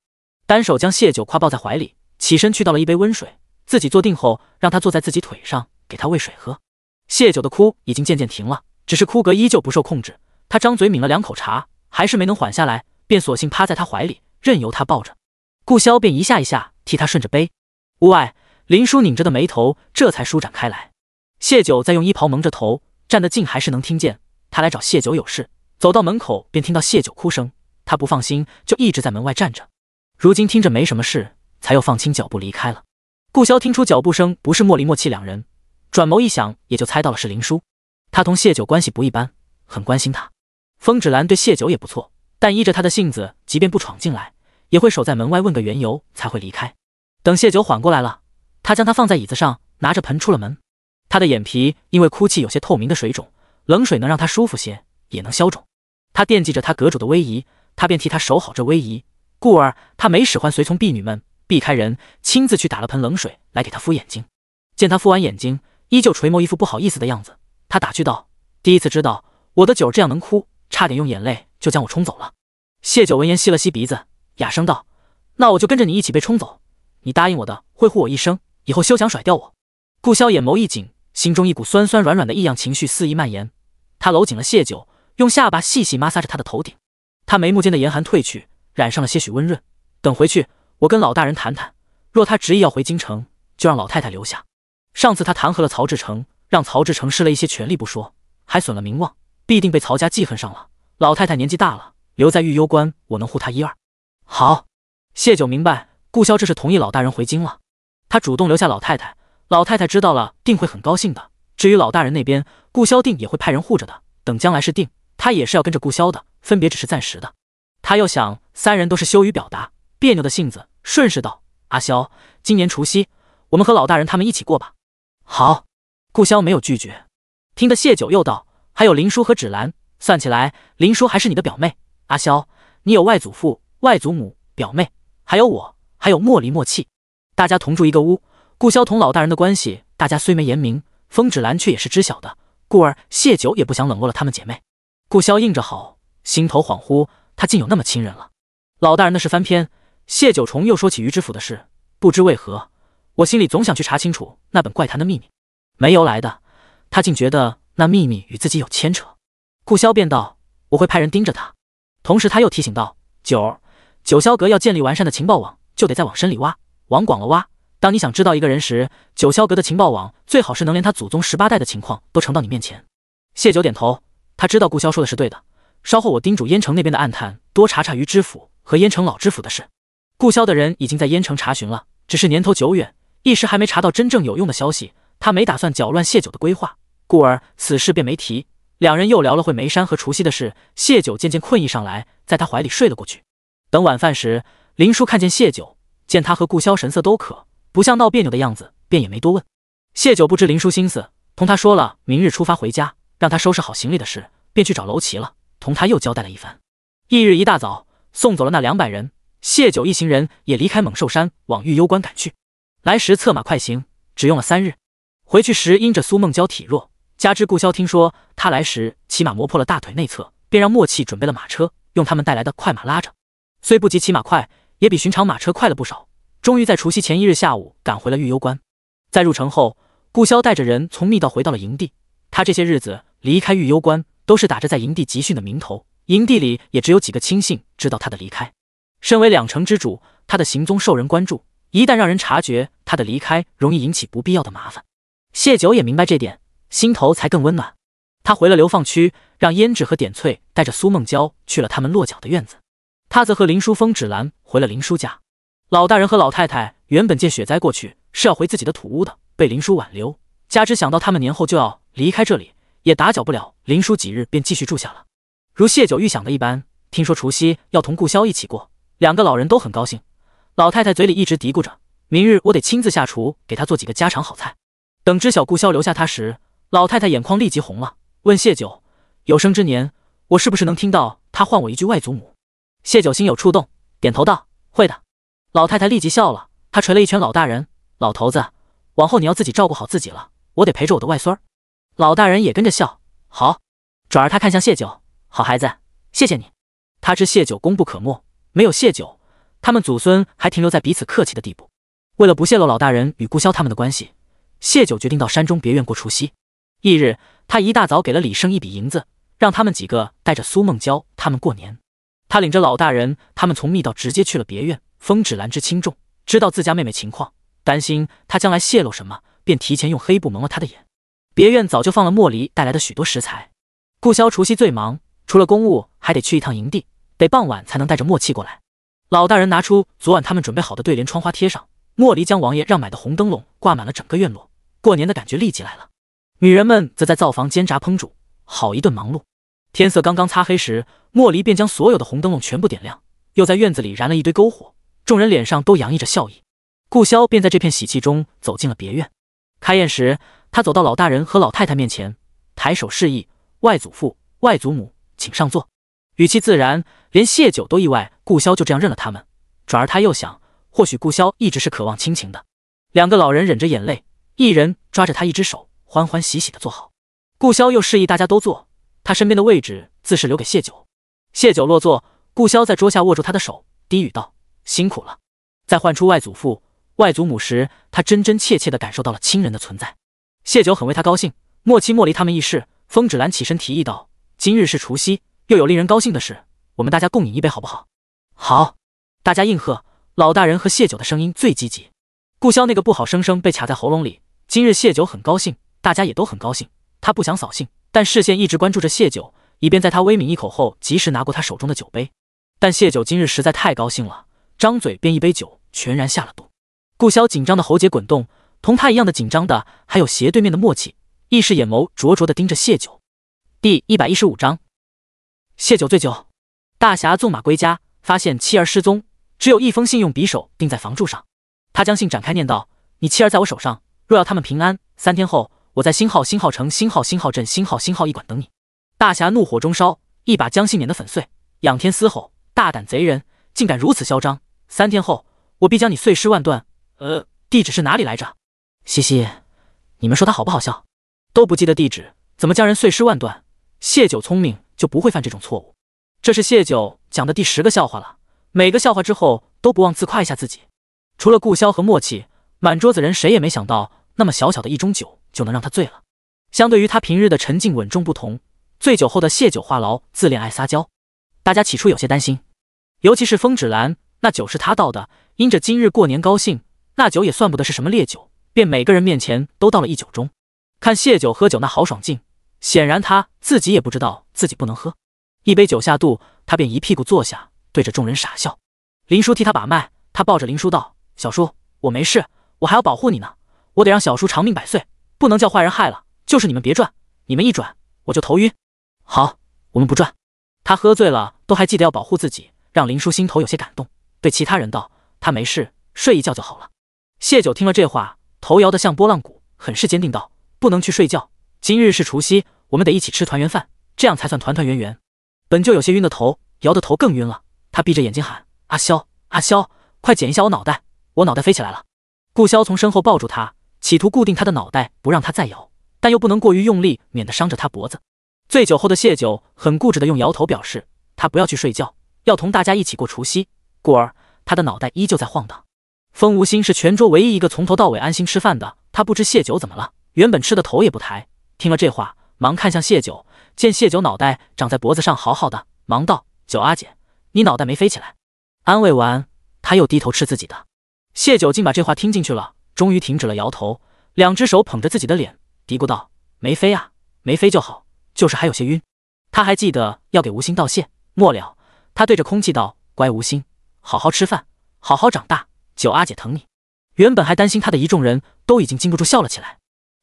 单手将谢九挎抱在怀里，起身去倒了一杯温水，自己坐定后，让他坐在自己腿上，给他喂水喝。谢九的哭已经渐渐停了，只是哭嗝依旧不受控制。他张嘴抿了2口茶，还是没能缓下来，便索性趴在他怀里，任由他抱着。顾潇便一下一下替他顺着背。屋外，林叔拧着的眉头这才舒展开来。谢九在用衣袍蒙着头，站得近还是能听见。他来找谢九有事，走到门口便听到谢九哭声，他不放心，就一直在门外站着。如今听着没什么事，才又放轻脚步离开了。顾潇听出脚步声不是莫离莫气两人，转眸一想，也就猜到了是林叔。他同谢九关系不一般，很关心他。风芷兰对谢九也不错，但依着他的性子，即便不闯进来，也会守在门外问个缘由才会离开。等谢九缓过来了，他将他放在椅子上，拿着盆出了门。他的眼皮因为哭泣有些透明的水肿，冷水能让他舒服些，也能消肿。他惦记着他阁主的威仪，他便替他守好这威仪，故而他没使唤随从婢女们避开人，亲自去打了盆冷水来给他敷眼睛。见他敷完眼睛，依旧垂眸，一副不好意思的样子，他打趣道：“第一次知道我的九这样能哭，差点用眼泪就将我冲走了。”谢九闻言吸了吸鼻子，哑声道：“那我就跟着你一起被冲走。你答应我的，会护我一生，以后休想甩掉我。”顾潇眼眸一紧，心中一股酸酸软软的异样情绪肆意蔓延。他搂紧了谢九，用下巴细细摩挲着他的头顶。他眉目间的严寒褪去，染上了些许温润。等回去，我跟老大人谈谈，若他执意要回京城，就让老太太留下。上次他弹劾了曹志成，让曹志成失了一些权力不说，还损了名望，必定被曹家记恨上了。老太太年纪大了，留在御幽关，我能护她一二。好。谢九明白顾潇这是同意老大人回京了，他主动留下老太太，老太太知道了定会很高兴的。至于老大人那边，顾潇定也会派人护着的，等将来是定，他也是要跟着顾潇的，分别只是暂时的。他又想三人都是羞于表达，别扭的性子，顺势道：“阿潇，今年除夕，我们和老大人他们一起过吧。”好。顾潇没有拒绝。听得谢九又道：“还有林叔和芷兰，算起来林叔还是你的表妹。阿潇，你有外祖父、外祖母、表妹，还有我，还有莫离莫气，大家同住一个屋。顾潇同老大人的关系，大家虽没言明，风芷兰却也是知晓的，故而谢九也不想冷落了她们姐妹。”顾潇应着好，心头恍惚，他竟有那么亲人了。老大人的事翻篇，谢九重又说起于知府的事，不知为何，我心里总想去查清楚那本怪谈的秘密，没由来的，他竟觉得那秘密与自己有牵扯。顾潇便道：“我会派人盯着他。”同时他又提醒道：“九霄阁要建立完善的情报网，就得再往深里挖，往广了挖。当你想知道一个人时，九霄阁的情报网最好是能连他祖宗18代的情况都呈到你面前。”谢九点头，他知道顾潇说的是对的。稍后我叮嘱燕城那边的暗探多查查于知府和燕城老知府的事。顾潇的人已经在燕城查询了，只是年头久远，一时还没查到真正有用的消息。他没打算搅乱谢九的规划，故而此事便没提。两人又聊了会眉山和除夕的事，谢九渐渐困意上来，在他怀里睡了过去。等晚饭时，林叔看见谢九，见他和顾潇神色都可，不像闹别扭的样子，便也没多问。谢九不知林叔心思，同他说了明日出发回家，让他收拾好行李的事，便去找楼齐了，同他又交代了一番。翌日一大早，送走了那200人，谢九一行人也离开猛兽山，往御幽关赶去。来时策马快行，只用了3日。回去时因着苏梦娇体弱，加之顾潇听说他来时骑马磨破了大腿内侧，便让默契准备了马车，用他们带来的快马拉着。虽不及骑马快，也比寻常马车快了不少。终于在除夕前1日下午赶回了御幽关。在入城后，顾潇带着人从密道回到了营地。他这些日子离开御幽关，都是打着在营地集训的名头，营地里也只有几个亲信知道他的离开。身为2城之主，他的行踪受人关注，一旦让人察觉他的离开，容易引起不必要的麻烦。谢九也明白这点，心头才更温暖。他回了流放区，让胭脂和点翠带着苏梦娇去了他们落脚的院子，他则和林叔、风芷兰回了林叔家。老大人和老太太原本见雪灾过去是要回自己的土屋的，被林叔挽留，加之想到他们年后就要离开这里，也打搅不了林叔几日，便继续住下了。如谢九预想的一般，听说除夕要同顾潇一起过，两个老人都很高兴。老太太嘴里一直嘀咕着，明日我得亲自下厨给他做几个家常好菜。等知晓顾潇留下他时，老太太眼眶立即红了，问谢九，有生之年我是不是能听到他唤我一句外祖母？谢九心有触动，点头道，会的。老太太立即笑了，她捶了一拳老大人，老头子，往后你要自己照顾好自己了，我得陪着我的外孙儿。老大人也跟着笑，好。转而他看向谢九，好孩子，谢谢你。他知谢九功不可没，没有谢九，他们祖孙还停留在彼此客气的地步。为了不泄露老大人与顾潇他们的关系，谢九决定到山中别院过除夕。翌日，他一大早给了李胜一笔银子，让他们几个带着苏梦娇他们过年。他领着老大人他们从密道直接去了别院。风芷兰知轻重，知道自家妹妹情况，担心她将来泄露什么，便提前用黑布蒙了她的眼。别院早就放了莫离带来的许多食材。顾潇除夕最忙，除了公务还得去一趟营地，得傍晚才能带着默契过来。老大人拿出昨晚他们准备好的对联窗花贴上，莫离将王爷让买的红灯笼挂满了整个院落，过年的感觉立即来了。女人们则在灶房煎炸烹煮，好一顿忙碌。天色刚刚擦黑时，莫离便将所有的红灯笼全部点亮，又在院子里燃了一堆篝火，众人脸上都洋溢着笑意。顾潇便在这片喜气中走进了别院。开宴时，他走到老大人和老太太面前，抬手示意，外祖父、外祖母，请上座。语气自然，连谢九都意外顾潇就这样认了他们。转而他又想，或许顾潇一直是渴望亲情的。两个老人忍着眼泪，一人抓着他一只手，欢欢喜喜地坐好。顾潇又示意大家都坐，他身边的位置自是留给谢九。谢九落座，顾潇在桌下握住他的手，低语道，辛苦了。在唤出外祖父、外祖母时，他真真切切地感受到了亲人的存在。谢九很为他高兴，莫妻莫离他们议事。风芷兰起身提议道，今日是除夕，又有令人高兴的事，我们大家共饮一杯好不好？好，大家应和。老大人和谢九的声音最积极。顾潇那个不好声声被卡在喉咙里，今日谢九很高兴，大家也都很高兴。他不想扫兴，但视线一直关注着谢九，以便在他微抿一口后及时拿过他手中的酒杯。但谢九今日实在太高兴了，张嘴便一杯酒全然下了肚。顾潇紧张的喉结滚动，同他一样的紧张的还有斜对面的默契，亦是眼眸灼灼地盯着谢九。第115章，谢九醉酒。大侠纵马归家，发现妻儿失踪，只有一封信用匕首钉在房柱上。他将信展开念道，你妻儿在我手上，若要他们平安，3天后我在星号城星号镇星号驿馆等你。大侠怒火中烧，一把将信碾得粉碎，仰天嘶吼，大胆贼人，竟敢如此嚣张！3天后我必将你碎尸万段。地址是哪里来着？嘻嘻，你们说他好不好笑？都不记得地址，怎么将人碎尸万段？谢九聪明，就不会犯这种错误。这是谢九讲的第10个笑话了，每个笑话之后都不忘自夸一下自己。除了顾潇和默契，满桌子人谁也没想到，那么小小的一盅酒就能让他醉了。相对于他平日的沉静稳重不同，醉酒后的谢九话痨自恋爱撒娇，大家起初有些担心，尤其是风芷兰，那酒是他倒的，因着今日过年高兴，那酒也算不得是什么烈酒，便每个人面前都倒了1酒盅。看谢九喝酒那豪爽劲，显然他自己也不知道自己不能喝。一杯酒下肚，他便一屁股坐下，对着众人傻笑。林叔替他把脉，他抱着林叔道，小叔，我没事，我还要保护你呢，我得让小叔长命百岁，不能叫坏人害了，就是你们别转，你们一转我就头晕。好，我们不转。他喝醉了都还记得要保护自己，让林叔心头有些感动，对其他人道，他没事，睡一觉就好了。谢九听了这话，头摇得像拨浪鼓，很是坚定道，不能去睡觉，今日是除夕，我们得一起吃团圆饭，这样才算团团圆圆。本就有些晕的头，摇得头更晕了，他闭着眼睛喊，阿潇，阿潇，快捡一下我脑袋，我脑袋飞起来了。顾潇从身后抱住他，企图固定他的脑袋，不让他再摇，但又不能过于用力，免得伤着他脖子。醉酒后的谢九很固执地用摇头表示，他不要去睡觉，要同大家一起过除夕，故而他的脑袋依旧在晃荡。风无心是全桌唯一一个从头到尾安心吃饭的，他不知谢九怎么了，原本吃的头也不抬，听了这话，忙看向谢九，见谢九脑袋长在脖子上好好的，忙道，九阿姐，你脑袋没飞起来。安慰完，他又低头吃自己的。谢九竟把这话听进去了，终于停止了摇头，两只手捧着自己的脸，嘀咕道：“没飞啊，没飞就好，就是还有些晕。”他还记得要给吴昕道谢，末了，他对着空气道：“乖吴昕，好好吃饭，好好长大，九阿姐疼你。”原本还担心他的一众人都已经禁不住笑了起来。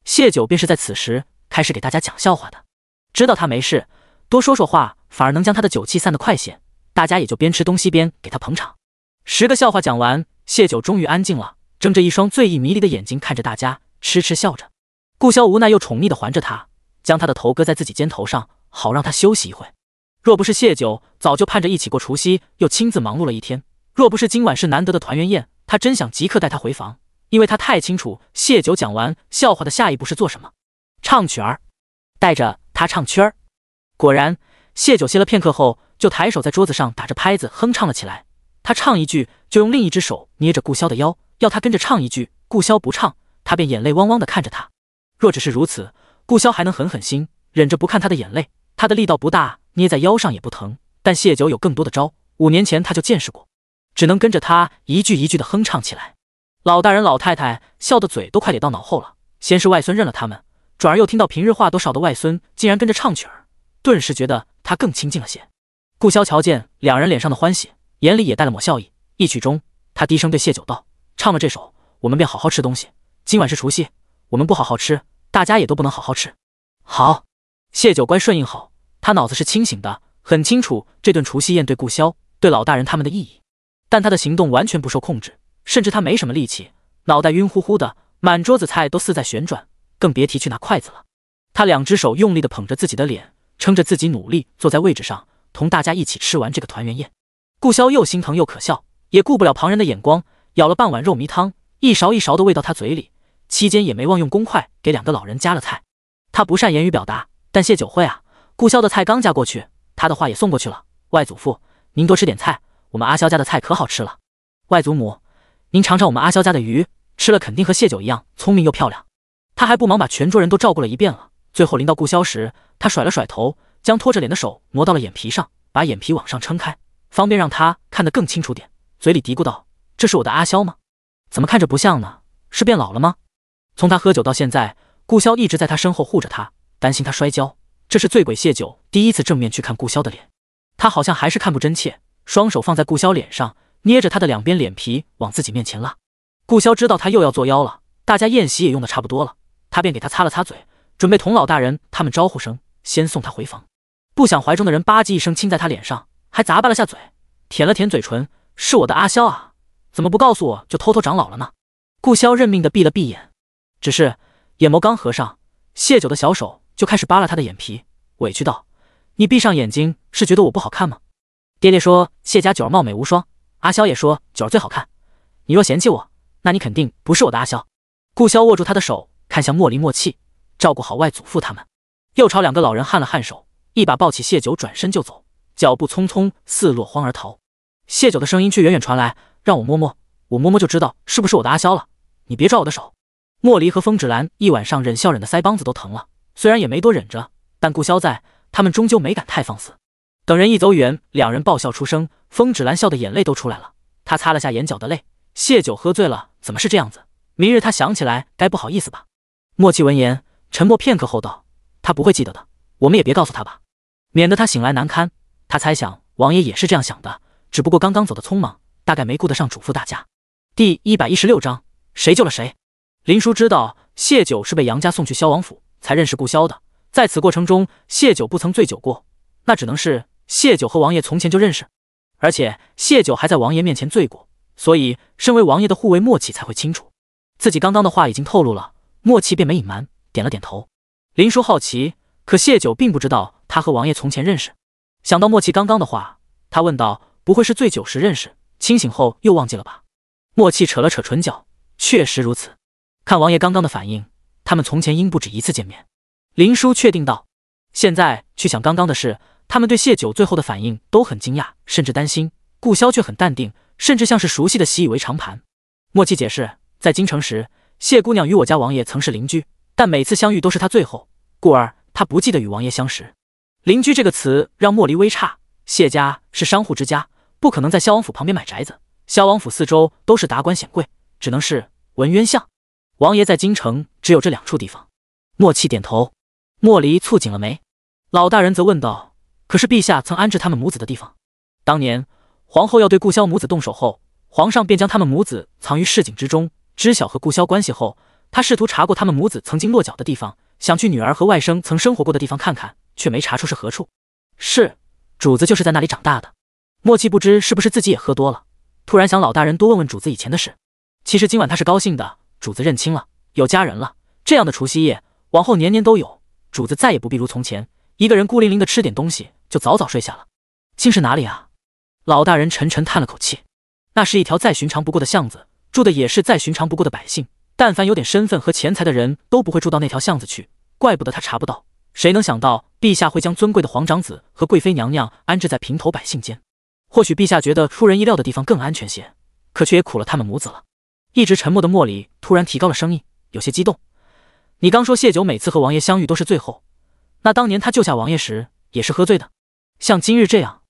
谢九便是在此时开始给大家讲笑话的，知道他没事，多说说话反而能将他的酒气散得快些，大家也就边吃东西边给他捧场。10个笑话讲完，谢九终于安静了，睁着一双醉意迷离的眼睛看着大家，痴痴笑着。顾潇无奈又宠溺地环着他，将他的头搁在自己肩头上，好让他休息一会。若不是谢九早就盼着一起过除夕，又亲自忙碌了一天，若不是今晚是难得的团圆宴，他真想即刻带他回房，因为他太清楚谢九讲完笑话的下一步是做什么，唱曲儿，带着他唱曲儿。果然，谢九歇了片刻后，就抬手在桌子上打着拍子哼唱了起来。他唱一句，就用另一只手捏着顾潇的腰，要他跟着唱一句。顾潇不唱，他便眼泪汪汪地看着他。若只是如此，顾潇还能狠狠心，忍着不看他的眼泪。他的力道不大，捏在腰上也不疼。但谢九有更多的招，5年前他就见识过，只能跟着他一句一句地哼唱起来。老大人老太太笑得嘴都快咧到脑后了。先是外孙认了他们，转而又听到平日话都少的外孙竟然跟着唱曲儿，顿时觉得他更亲近了些。顾潇瞧见两人脸上的欢喜，眼里也带了抹笑意。一曲中，他低声对谢九道：“唱了这首，我们便好好吃东西。今晚是除夕，我们不好好吃，大家也都不能好好吃。”好，谢九乖顺应好，他脑子是清醒的，很清楚这顿除夕宴对顾潇、对老大人他们的意义。但他的行动完全不受控制，甚至他没什么力气，脑袋晕乎乎的，满桌子菜都似在旋转，更别提去拿筷子了。他两只手用力地捧着自己的脸，撑着自己努力坐在位置上，同大家一起吃完这个团圆宴。顾潇又心疼又可笑，也顾不了旁人的眼光，舀了半碗肉糜汤，一勺一勺的喂到他嘴里，期间也没忘用公筷给2个老人夹了菜。他不善言语表达，但谢九会啊。顾潇的菜刚夹过去，他的话也送过去了：“外祖父，您多吃点菜，我们阿萧家的菜可好吃了。外祖母，您尝尝我们阿萧家的鱼，吃了肯定和谢九一样聪明又漂亮。”他还不忙把全桌人都照顾了一遍了。最后临到顾潇时，他甩了甩头，将拖着脸的手挪到了眼皮上，把眼皮往上撑开，方便让他看得更清楚点，嘴里嘀咕道：“这是我的阿萧吗？怎么看着不像呢？是变老了吗？”从他喝酒到现在，顾潇一直在他身后护着他，担心他摔跤。这是醉鬼谢九第一次正面去看顾潇的脸，他好像还是看不真切，双手放在顾潇脸上，捏着他的两边脸皮往自己面前拉。顾潇知道他又要作妖了，大家宴席也用的差不多了，他便给他擦了擦嘴，准备同老大人他们招呼声，先送他回房。不想怀中的人吧唧一声亲在他脸上，还咂巴了下嘴，舔了舔嘴唇：“是我的阿萧啊，怎么不告诉我就偷偷长老了呢？”顾潇认命的闭了闭眼，只是眼眸刚合上，谢九的小手就开始扒拉他的眼皮，委屈道：“你闭上眼睛是觉得我不好看吗？爹爹说谢家九儿貌美无双，阿萧也说九儿最好看，你若嫌弃我，那你肯定不是我的阿萧。”顾潇握住他的手，看向莫离莫气，照顾好外祖父他们，又朝2个老人颔了颔首，一把抱起谢九，转身就走，脚步匆匆似落荒而逃。谢九的声音却远远传来：“让我摸摸，我摸摸就知道是不是我的阿萧了，你别抓我的手。”莫离和风芷兰一晚上忍笑忍的腮帮子都疼了，虽然也没多忍着，但顾潇在，他们终究没敢太放肆。等人一走远，2人爆笑出声，风芷兰笑的眼泪都出来了，她擦了下眼角的泪。谢九喝醉了，怎么是这样子？明日他想起来该不好意思吧？莫气闻言，沉默片刻后道：“他不会记得的，我们也别告诉他吧，免得他醒来难堪。”他猜想王爷也是这样想的，只不过刚刚走的匆忙，大概没顾得上嘱咐大家。第116章，谁救了谁？林叔知道谢九是被杨家送去萧王府才认识顾潇的，在此过程中谢九不曾醉酒过，那只能是谢九和王爷从前就认识，而且谢九还在王爷面前醉过，所以身为王爷的护卫莫气才会清楚。自己刚刚的话已经透露了，莫气便没隐瞒，点了点头。林叔好奇，可谢九并不知道他和王爷从前认识。想到莫气刚刚的话，他问道：“不会是醉酒时认识，清醒后又忘记了吧？”莫气扯了扯唇角，确实如此。看王爷刚刚的反应，他们从前应不止一次见面。林叔确定道。现在去想刚刚的事，他们对谢九最后的反应都很惊讶，甚至担心。顾潇却很淡定，甚至像是熟悉的习以为常盘。莫气解释，在京城时，谢姑娘与我家王爷曾是邻居，但每次相遇都是她最后，故而她不记得与王爷相识。邻居这个词让莫离微诧，谢家是商户之家，不可能在萧王府旁边买宅子，萧王府四周都是达官显贵，只能是文渊巷。王爷在京城只有这2处地方。莫契点头，莫离蹙紧了眉。老大人则问道：“可是陛下曾安置他们母子的地方？当年皇后要对顾萧母子动手后，皇上便将他们母子藏于市井之中。知晓和顾萧关系后，他试图查过他们母子曾经落脚的地方，想去女儿和外甥曾生活过的地方看看，却没查出是何处。是，主子就是在那里长大的。”莫契不知是不是自己也喝多了，突然想老大人多问问主子以前的事。其实今晚他是高兴的，主子认亲了，有家人了，这样的除夕夜往后年年都有，主子再也不必如从前一个人孤零零的吃点东西就早早睡下了。竟是哪里啊？老大人沉沉叹了口气。那是一条再寻常不过的巷子，住的也是再寻常不过的百姓，但凡有点身份和钱财的人都不会住到那条巷子去，怪不得他查不到。谁能想到陛下会将尊贵的皇长子和贵妃娘娘安置在平头百姓间？或许陛下觉得出人意料的地方更安全些，可却也苦了他们母子了。一直沉默的莫里突然提高了声音，有些激动：“你刚说谢九每次和王爷相遇都是醉后，那当年他救下王爷时也是喝醉的？像今日这样？”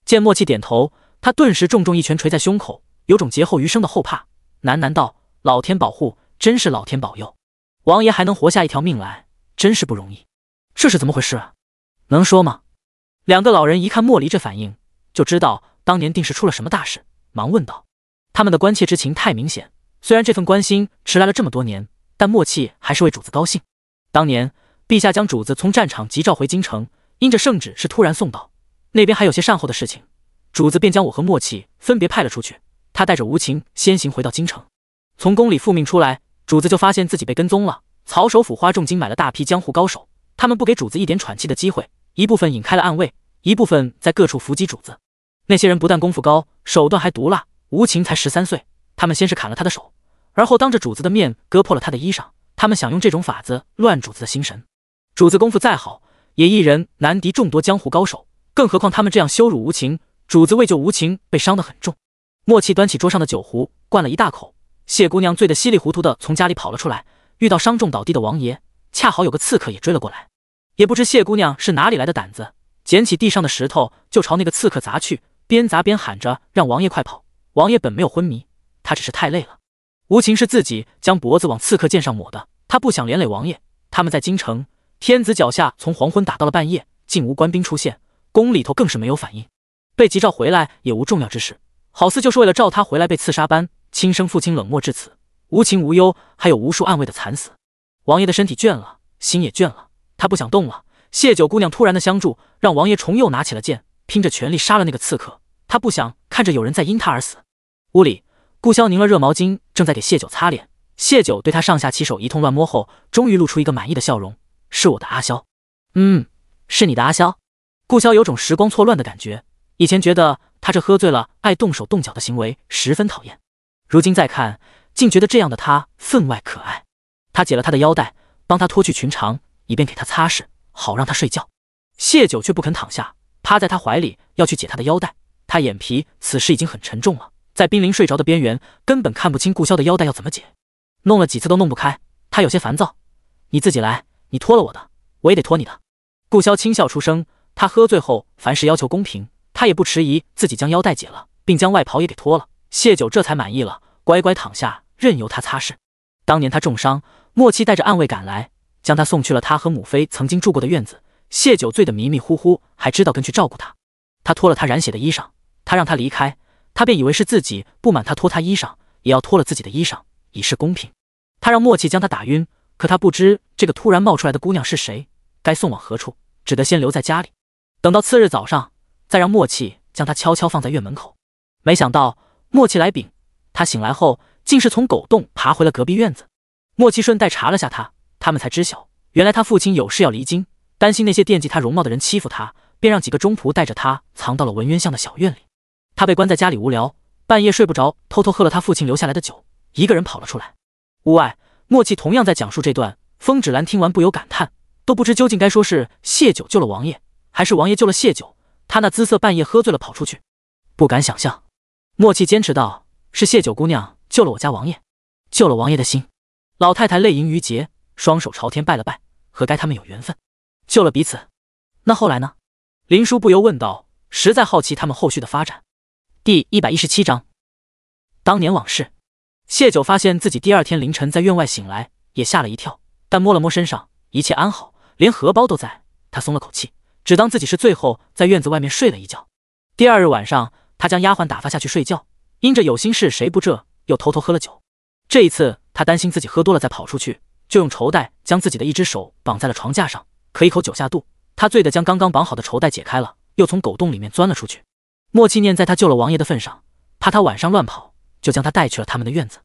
见莫契点头，他顿时重重一拳捶在胸口，有种劫后余生的后怕，喃喃道：“老天保护，真是老天保佑，王爷还能活下一条命来，真是不容易。这是怎么回事啊？能说吗？”2个老人一看莫离这反应，就知道当年定是出了什么大事，忙问道。他们的关切之情太明显，虽然这份关心迟来了这么多年，但莫契还是为主子高兴。当年陛下将主子从战场急召回京城，因着圣旨是突然送到，那边还有些善后的事情，主子便将我和莫契分别派了出去。他带着无情先行回到京城，从宫里复命出来，主子就发现自己被跟踪了。曹首府花重金买了大批江湖高手，他们不给主子一点喘气的机会，一部分引开了暗卫，一部分在各处伏击主子。那些人不但功夫高，手段还毒辣。无情才13岁，他们先是砍了他的手，而后当着主子的面割破了他的衣裳。他们想用这种法子乱主子的心神。主子功夫再好，也一人难敌众多江湖高手，更何况他们这样羞辱无情，主子为救无情被伤得很重。莫契端起桌上的酒壶，灌了一大口。谢姑娘醉得稀里糊涂的从家里跑了出来，遇到伤重倒地的王爷，恰好有个刺客也追了过来。也不知谢姑娘是哪里来的胆子，捡起地上的石头就朝那个刺客砸去，边砸边喊着让王爷快跑。王爷本没有昏迷，他只是太累了。无情是自己将脖子往刺客剑上抹的，他不想连累王爷。他们在京城天子脚下，从黄昏打到了半夜，竟无官兵出现，宫里头更是没有反应。被急召回来也无重要之事，好似就是为了召他回来被刺杀般，亲生父亲冷漠至此，无情无忧，还有无数暗卫的惨死。王爷的身体倦了，心也倦了，他不想动了。谢九姑娘突然的相助，让王爷重又拿起了剑，拼着全力杀了那个刺客。他不想看着有人在因他而死。屋里，顾萧拧了热毛巾，正在给谢九擦脸。谢九对他上下其手一通乱摸后，终于露出一个满意的笑容：“是我的阿萧。”“是你的阿萧。”顾萧有种时光错乱的感觉，以前觉得他这喝醉了爱动手动脚的行为十分讨厌，如今再看，竟觉得这样的他分外可爱。他解了他的腰带，帮他脱去裙长，以便给他擦拭，好让他睡觉。谢九却不肯躺下，趴在他怀里要去解他的腰带。他眼皮此时已经很沉重了，在濒临睡着的边缘，根本看不清顾萧的腰带要怎么解，弄了几次都弄不开。他有些烦躁：“你自己来，你脱了我的，我也得脱你的。”顾萧轻笑出声，他喝醉后凡事要求公平，他也不迟疑，自己将腰带解了，并将外袍也给脱了。谢九这才满意了，乖乖躺下，任由他擦拭。当年他重伤，莫契带着暗卫赶来，将他送去了他和母妃曾经住过的院子。谢九醉得迷迷糊糊，还知道跟去照顾他。他脱了他染血的衣裳，他让他离开，他便以为是自己不满他脱他衣裳，也要脱了自己的衣裳，以示公平。他让莫契将他打晕，可他不知这个突然冒出来的姑娘是谁，该送往何处，只得先留在家里，等到次日早上，再让莫契将他悄悄放在院门口。没想到莫契来禀，他醒来后竟是从狗洞爬回了隔壁院子。莫契顺带查了下他们才知晓，原来他父亲有事要离京，担心那些惦记他容貌的人欺负他，便让几个中仆带着他藏到了文渊巷的小院里。他被关在家里无聊，半夜睡不着，偷偷喝了他父亲留下来的酒，一个人跑了出来。屋外，莫契同样在讲述这段。风止兰听完不由感叹，都不知究竟该说是谢九救了王爷，还是王爷救了谢九。他那姿色半夜喝醉了跑出去，不敢想象。莫契坚持道：“是谢九姑娘救了我家王爷，救了王爷的心。”老太太泪盈于睫，双手朝天拜了拜，和该他们有缘分，救了彼此。那后来呢？林叔不由问道，实在好奇他们后续的发展。第117章，当年往事。谢九发现自己第二天凌晨在院外醒来，也吓了一跳，但摸了摸身上，一切安好，连荷包都在，他松了口气，只当自己是最后在院子外面睡了一觉。第二日晚上，他将丫鬟打发下去睡觉，因着有心事谁不这，又偷偷喝了酒。这一次他担心自己喝多了再跑出去，就用绸带将自己的一只手绑在了床架上，可一口酒下肚，他醉得将刚刚绑好的绸带解开了，又从狗洞里面钻了出去。莫七念在他救了王爷的份上，怕他晚上乱跑，就将他带去了他们的院子。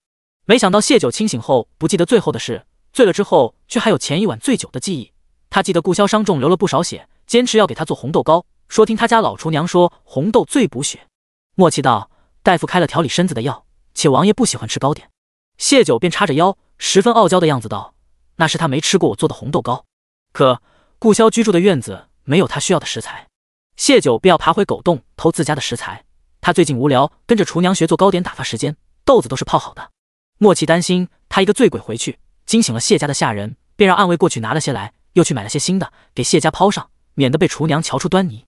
没想到谢九清醒后不记得最后的事，醉了之后却还有前一晚醉酒的记忆。他记得顾潇伤重流了不少血，坚持要给他做红豆糕，说听他家老厨娘说红豆最补血。莫七道：大夫开了调理身子的药，且王爷不喜欢吃糕点。谢九便叉着腰，十分傲娇的样子道：那是他没吃过我做的红豆糕。可顾潇居住的院子没有他需要的食材，谢九便要爬回狗洞偷自家的食材。他最近无聊，跟着厨娘学做糕点打发时间，豆子都是泡好的。莫七担心他一个醉鬼回去惊醒了谢家的下人，便让暗卫过去拿了些来，又去买了些新的给谢家抛上，免得被厨娘瞧出端倪。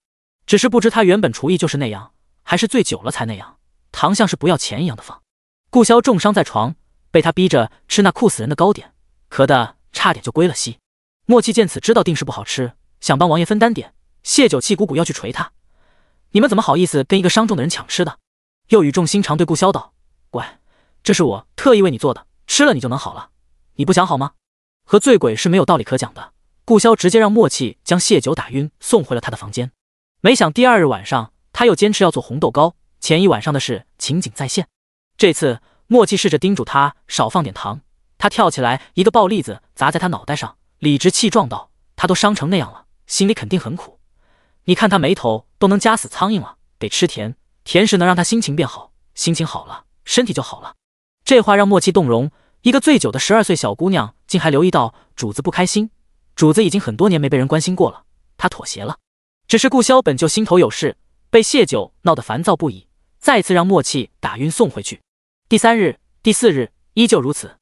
只是不知他原本厨艺就是那样，还是醉酒了才那样，糖像是不要钱一样的放。顾潇重伤在床，被他逼着吃那酷死人的糕点，咳得差点就归了西。莫七见此知道定是不好吃，想帮王爷分担点。谢九气鼓鼓要去捶他，你们怎么好意思跟一个伤重的人抢吃的？又语重心长对顾潇道：乖，这是我特意为你做的，吃了你就能好了，你不想好吗？和醉鬼是没有道理可讲的。顾潇直接让默契将谢九打晕，送回了他的房间。没想第二日晚上，他又坚持要做红豆糕，前一晚上的事情景再现。这次默契试着叮嘱他少放点糖，他跳起来一个暴栗子砸在他脑袋上，理直气壮道：他都伤成那样了，心里肯定很苦。你看他眉头都能夹死苍蝇了，得吃甜，甜食能让他心情变好，心情好了，身体就好了。这话让默契动容，一个醉酒的12岁小姑娘竟还留意到主子不开心。主子已经很多年没被人关心过了，她妥协了。只是顾潇本就心头有事，被谢酒闹得烦躁不已，再次让默契打晕送回去。第3日、第4日依旧如此，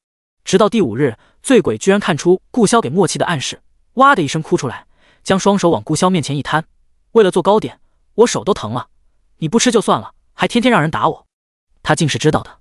直到第5日，醉鬼居然看出顾潇给默契的暗示，哇的一声哭出来，将双手往顾潇面前一摊：为了做糕点，我手都疼了，你不吃就算了，还天天让人打我。他竟是知道的。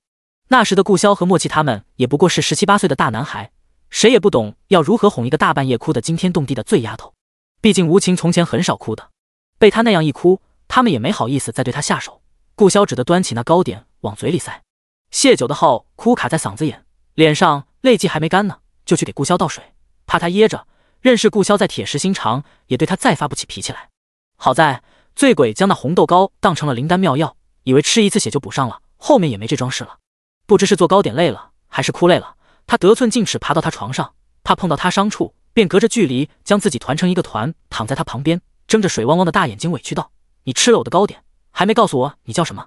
那时的顾潇和默契他们也不过是17、18岁的大男孩，谁也不懂要如何哄一个大半夜哭得惊天动地的醉丫头。毕竟无情从前很少哭的，被他那样一哭，他们也没好意思再对他下手。顾潇只得端起那糕点往嘴里塞。谢酒的号哭卡在嗓子眼，脸上泪迹还没干呢，就去给顾潇倒水，怕他噎着。认识顾潇在铁石心肠，也对他再发不起脾气来。好在醉鬼将那红豆糕当成了灵丹妙药，以为吃一次血就补上了，后面也没这桩事了。不知是做糕点累了，还是哭累了，他得寸进尺爬到他床上，怕碰到他伤处，便隔着距离将自己团成一个团，躺在他旁边，睁着水汪汪的大眼睛委屈道：你吃了我的糕点，还没告诉我你叫什么？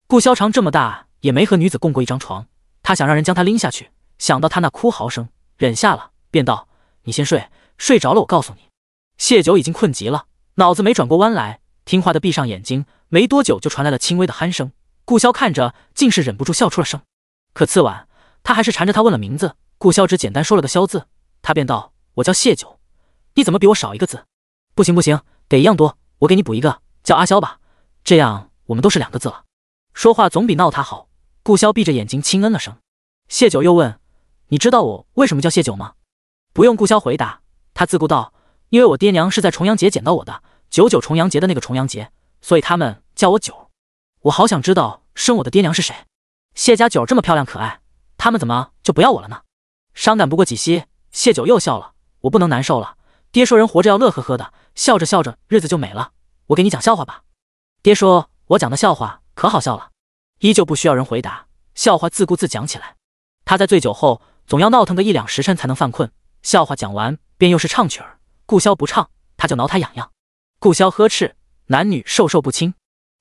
顾潇长这么大也没和女子共过一张床，他想让人将他拎下去，想到他那哭嚎声，忍下了，便道：你先睡，睡着了我告诉你。谢酒已经困极了，脑子没转过弯来，听话的闭上眼睛，没多久就传来了轻微的鼾声。顾潇看着，竟是忍不住笑出了声。可次晚，他还是缠着他问了名字，顾潇只简单说了个萧字，他便道：我叫谢酒，你怎么比我少一个字？不行不行，得一样多，我给你补一个，叫阿萧吧，这样我们都是2个字了。说话总比闹他好。顾潇闭着眼睛轻嗯了声。谢酒又问：你知道我为什么叫谢酒吗？不用顾潇回答，他自顾道：因为我爹娘是在重阳节捡到我的，99重阳节的那个重阳节，所以他们叫我九。我好想知道生我的爹娘是谁。谢家九这么漂亮可爱，他们怎么就不要我了呢？伤感不过几息，谢九又笑了。我不能难受了，爹说人活着要乐呵呵的，笑着笑着日子就美了。我给你讲笑话吧。爹说我讲的笑话可好笑了。依旧不需要人回答，笑话自顾自讲起来。他在醉酒后总要闹腾个1、2时辰才能犯困，笑话讲完便又是唱曲儿。顾潇不唱，他就挠他痒痒。顾潇呵斥，男女授受不亲。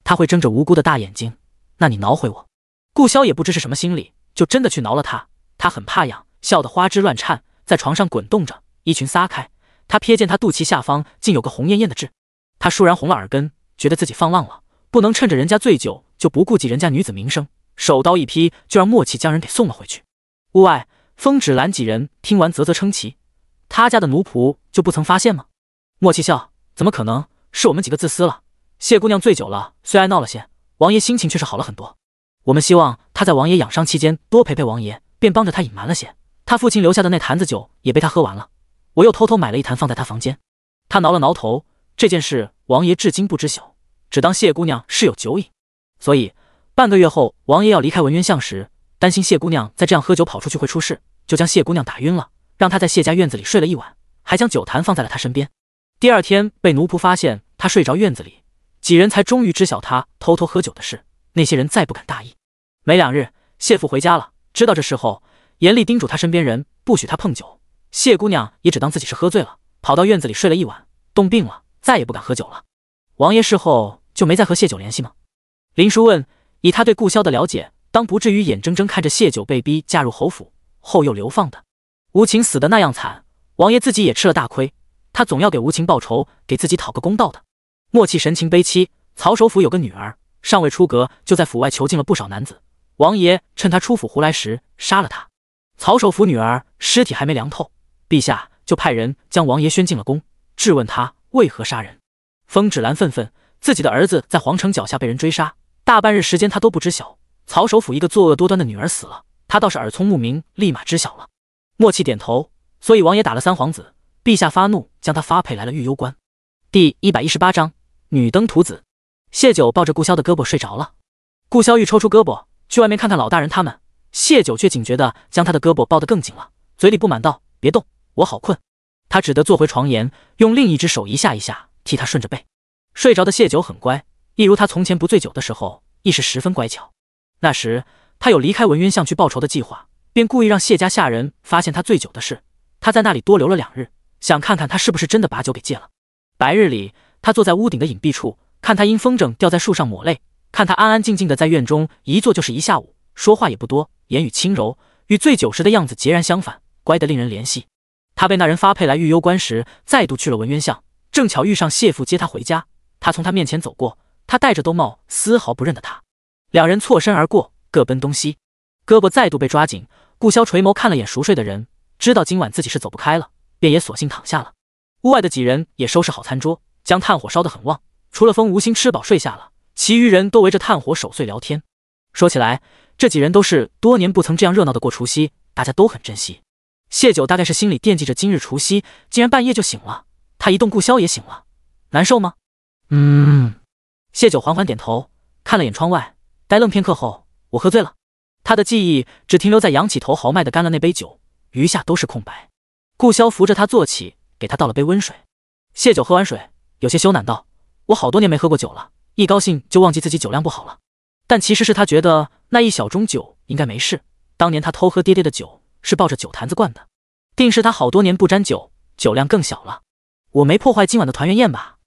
他会睁着无辜的大眼睛，那你挠回我。顾潇也不知是什么心理，就真的去挠了他。他很怕痒，笑得花枝乱颤，在床上滚动着，衣裙撒开。他瞥见他肚脐下方竟有个红艳艳的痣，他倏然红了耳根，觉得自己放浪了，不能趁着人家醉酒就不顾及人家女子名声，手刀一劈，就让默契将人给送了回去。屋外，风止拦几人听完啧啧称奇，他家的奴仆就不曾发现吗？默契笑：怎么可能，是我们几个自私了。谢姑娘醉酒了，虽爱闹了些，王爷心情却是好了很多。我们希望他在王爷养伤期间多陪陪王爷，便帮着他隐瞒了些。他父亲留下的那坛子酒也被他喝完了，我又偷偷买了一坛放在他房间。他挠了挠头，这件事王爷至今不知晓，只当谢姑娘是有酒瘾。所以半个月后王爷要离开文渊巷时，担心谢姑娘再这样喝酒跑出去会出事，就将谢姑娘打晕了，让她在谢家院子里睡了一晚，还将酒坛放在了她身边。第二天被奴仆发现她睡着院子里，几人才终于知晓她偷偷喝酒的事。那些人再不敢大意。没2日，谢父回家了，知道这事后，严厉叮嘱他身边人不许他碰酒。谢姑娘也只当自己是喝醉了，跑到院子里睡了一晚，冻病了，再也不敢喝酒了。王爷事后就没再和谢九联系吗？林叔问，以他对顾萧的了解，当不至于眼睁睁看着谢九被逼嫁入侯府，后又流放的。无情死得那样惨，王爷自己也吃了大亏，他总要给无情报仇，给自己讨个公道的。默契神情悲戚，曹首府有个女儿，尚未出阁就在府外囚禁了不少男子，王爷趁他出府胡来时杀了他。曹首府女儿尸体还没凉透，陛下就派人将王爷宣进了宫，质问他为何杀人。风止兰愤愤，自己的儿子在皇城脚下被人追杀，大半日时间他都不知晓。曹首府一个作恶多端的女儿死了，他倒是耳聪目明，立马知晓了。默契点头，所以王爷打了3皇子，陛下发怒，将他发配来了御幽关。第118章女登徒子。谢九抱着顾萧的胳膊睡着了，顾萧欲抽出胳膊去外面看看老大人他们，谢九却警觉地将他的胳膊抱得更紧了，嘴里不满道：“别动，我好困。”他只得坐回床沿，用另一只手一下一下替他顺着背。睡着的谢九很乖，一如他从前不醉酒的时候，亦是十分乖巧。那时他有离开文渊巷去报仇的计划，便故意让谢家下人发现他醉酒的事。他在那里多留了2日，想看看他是不是真的把酒给戒了。白日里，他坐在屋顶的隐蔽处，看他因风筝吊在树上抹泪，看他安安静静的在院中一坐就是一下午，说话也不多，言语轻柔，与醉酒时的样子截然相反，乖得令人怜惜。他被那人发配来御幽关时，再度去了文渊巷，正巧遇上谢父接他回家。他从他面前走过，他戴着兜帽，丝毫不认得他。2人错身而过，各奔东西。胳膊再度被抓紧，顾萧垂眸看了眼熟睡的人，知道今晚自己是走不开了，便也索性躺下了。屋外的几人也收拾好餐桌，将炭火烧得很旺，除了风无心吃饱睡下了，其余人都围着炭火守岁聊天。说起来，这几人都是多年不曾这样热闹的过除夕，大家都很珍惜。谢九大概是心里惦记着今日除夕，竟然半夜就醒了。他一动，顾萧也醒了。难受吗？谢九缓缓点头，看了眼窗外，呆愣片刻后，我喝醉了。他的记忆只停留在仰起头豪迈地干了那杯酒，余下都是空白。顾萧扶着他坐起，给他倒了杯温水。谢九喝完水，有些羞赧道：“我好多年没喝过酒了，一高兴就忘记自己酒量不好了。”但其实是他觉得那一小盅酒应该没事，当年他偷喝爹爹的酒是抱着酒坛子灌的，定是他好多年不沾酒，酒量更小了。我没破坏今晚的团圆宴吧？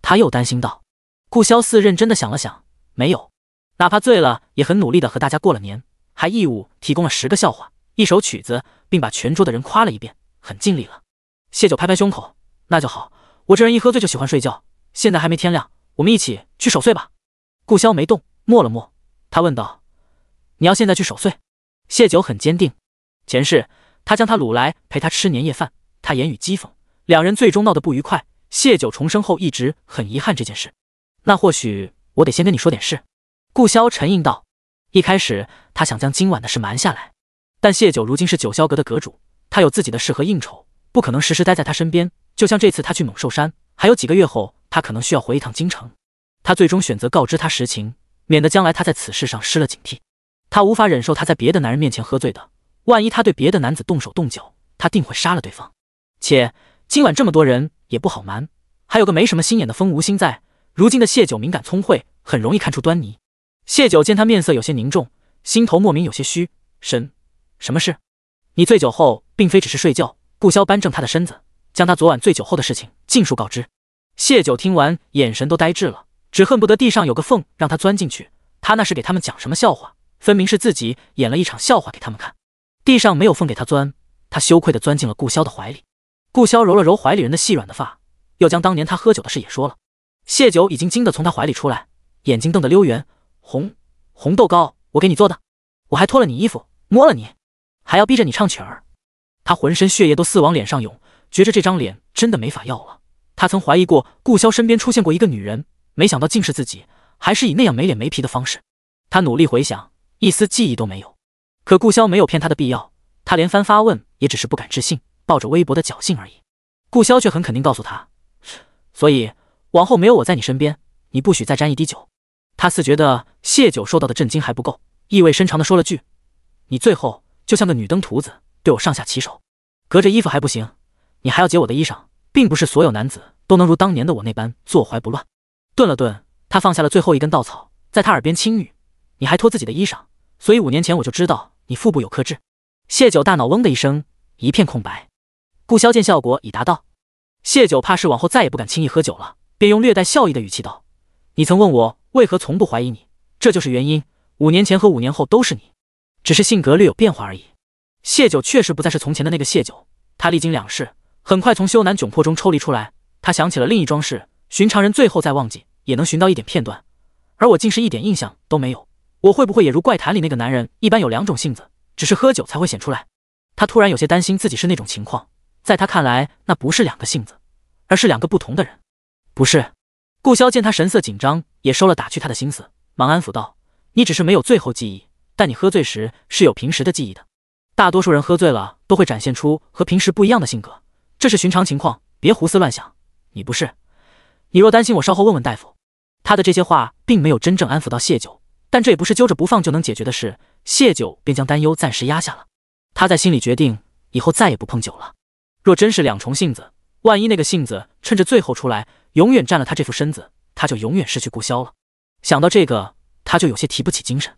他又担心道。顾萧似认真的想了想，没有，哪怕醉了也很努力的和大家过了年，还义务提供了10个笑话，1首曲子，并把全桌的人夸了一遍，很尽力了。谢九拍拍胸口，那就好，我这人一喝醉就喜欢睡觉，现在还没天亮，我们一起去守岁吧。顾萧没动，默了默，他问道：“你要现在去守岁？”谢九很坚定，前世他将他掳来陪他吃年夜饭，他言语讥讽，2人最终闹得不愉快。谢九重生后一直很遗憾这件事。那或许我得先跟你说点事。顾萧沉吟道。一开始他想将今晚的事瞒下来，但谢九如今是九霄阁的阁主，他有自己的事和应酬，不可能时时待在他身边。就像这次他去猛兽山，还有几个月后他可能需要回一趟京城。他最终选择告知他实情，免得将来他在此事上失了警惕。他无法忍受他在别的男人面前喝醉的，万一他对别的男子动手动脚，他定会杀了对方。且今晚这么多人也不好瞒，还有个没什么心眼的风无心在。如今的谢九敏感聪慧，很容易看出端倪。谢九见他面色有些凝重，心头莫名有些虚。什么事？你醉酒后并非只是睡觉。顾萧扳正他的身子，将他昨晚醉酒后的事情尽数告知。谢九听完，眼神都呆滞了，只恨不得地上有个缝让他钻进去。他那是给他们讲什么笑话？分明是自己演了一场笑话给他们看。地上没有缝给他钻，他羞愧地钻进了顾萧的怀里。顾萧揉了揉怀里人的细软的发，又将当年他喝酒的事也说了。谢九已经惊得从他怀里出来，眼睛瞪得溜圆。红豆糕我给你做的，我还脱了你衣服摸了你，还要逼着你唱曲儿。他浑身血液都似往脸上涌，觉着这张脸真的没法要了。他曾怀疑过顾萧身边出现过一个女人，没想到竟是自己，还是以那样没脸没皮的方式。他努力回想，一丝记忆都没有。可顾潇没有骗他的必要，他连番发问也只是不敢置信，抱着微薄的侥幸而已。顾潇却很肯定告诉他，所以往后没有我在你身边，你不许再沾一滴酒。他似觉得谢九受到的震惊还不够，意味深长地说了句，你最后就像个女登徒子，对我上下其手，隔着衣服还不行，你还要解我的衣裳，并不是所有男子都能如当年的我那般坐怀不乱。顿了顿，他放下了最后一根稻草，在他耳边轻语，你还脱自己的衣裳，所以5年前我就知道你腹部有克制。谢九大脑嗡的一声，一片空白。顾潇见效果已达到，谢九怕是往后再也不敢轻易喝酒了，便用略带笑意的语气道，你曾问我为何从不怀疑你，这就是原因，5年前和5年后都是你，只是性格略有变化而已。谢九确实不再是从前的那个谢九，他历经2世，很快从羞难窘迫中抽离出来。他想起了另一桩事，寻常人最后再忘记也能寻到一点片段，而我竟是一点印象都没有。我会不会也如怪谈里那个男人一般有2种性子，只是喝酒才会显出来？他突然有些担心自己是那种情况，在他看来那不是2个性子，而是2个不同的人。不是。顾潇见他神色紧张，也收了打趣他的心思，忙安抚道，你只是没有最后记忆，但你喝醉时是有平时的记忆的。大多数人喝醉了都会展现出和平时不一样的性格，这是寻常情况，别胡思乱想。你不是，你若担心我稍后问问大夫。他的这些话并没有真正安抚到谢九，但这也不是揪着不放就能解决的事，谢九便将担忧暂时压下了。他在心里决定以后再也不碰酒了。若真是2重性子，万一那个性子趁着最后出来永远占了他这副身子，他就永远失去顾潇了。想到这个，他就有些提不起精神。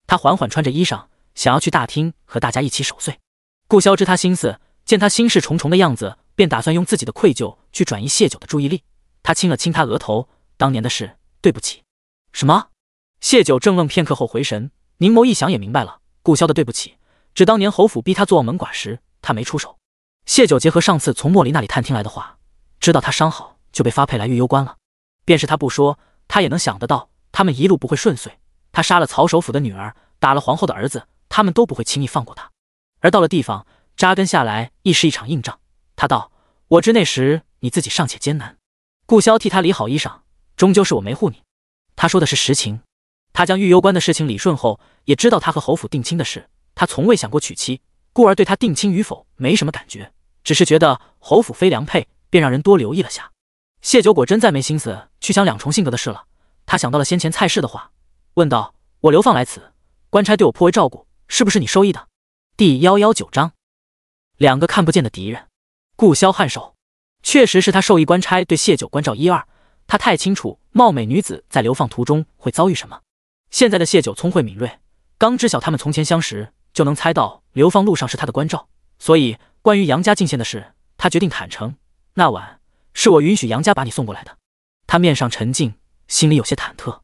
他缓缓穿着衣裳，想要去大厅和大家一起守岁。顾潇知他心思，见他心事重重的样子，便打算用自己的愧疚去转移谢九的注意力。他亲了亲他额头，当年的事，对不起。什么？谢九正愣片刻后回神，凝眸一想也明白了，顾潇的对不起，指当年侯府逼他做门寡时，他没出手。谢九结合上次从莫离那里探听来的话，知道他伤好就被发配来御幽关了。便是他不说，他也能想得到，他们一路不会顺遂。他杀了曹首府的女儿，打了皇后的儿子，他们都不会轻易放过他。而到了地方，扎根下来亦是一场硬仗。他道，我知那时你自己尚且艰难。顾潇替他理好衣裳，终究是我没护你。他说的是实情。他将御幽关的事情理顺后，也知道他和侯府定亲的事，他从未想过娶妻，故而对他定亲与否没什么感觉，只是觉得侯府非良配，便让人多留意了下。谢九果真再没心思去想2重性格的事了，他想到了先前蔡氏的话，问道，我流放来此，官差对我颇为照顾，是不是你授意的？第119章2个看不见的敌人。顾潇颔首，确实是他授意官差对谢九关照1、2，他太清楚貌美女子在流放途中会遭遇什么。现在的谢九聪慧敏锐，刚知晓他们从前相识，就能猜到流放路上是他的关照，所以关于杨家进献的事，他决定坦诚，那晚是我允许杨家把你送过来的。他面上沉静，心里有些忐忑。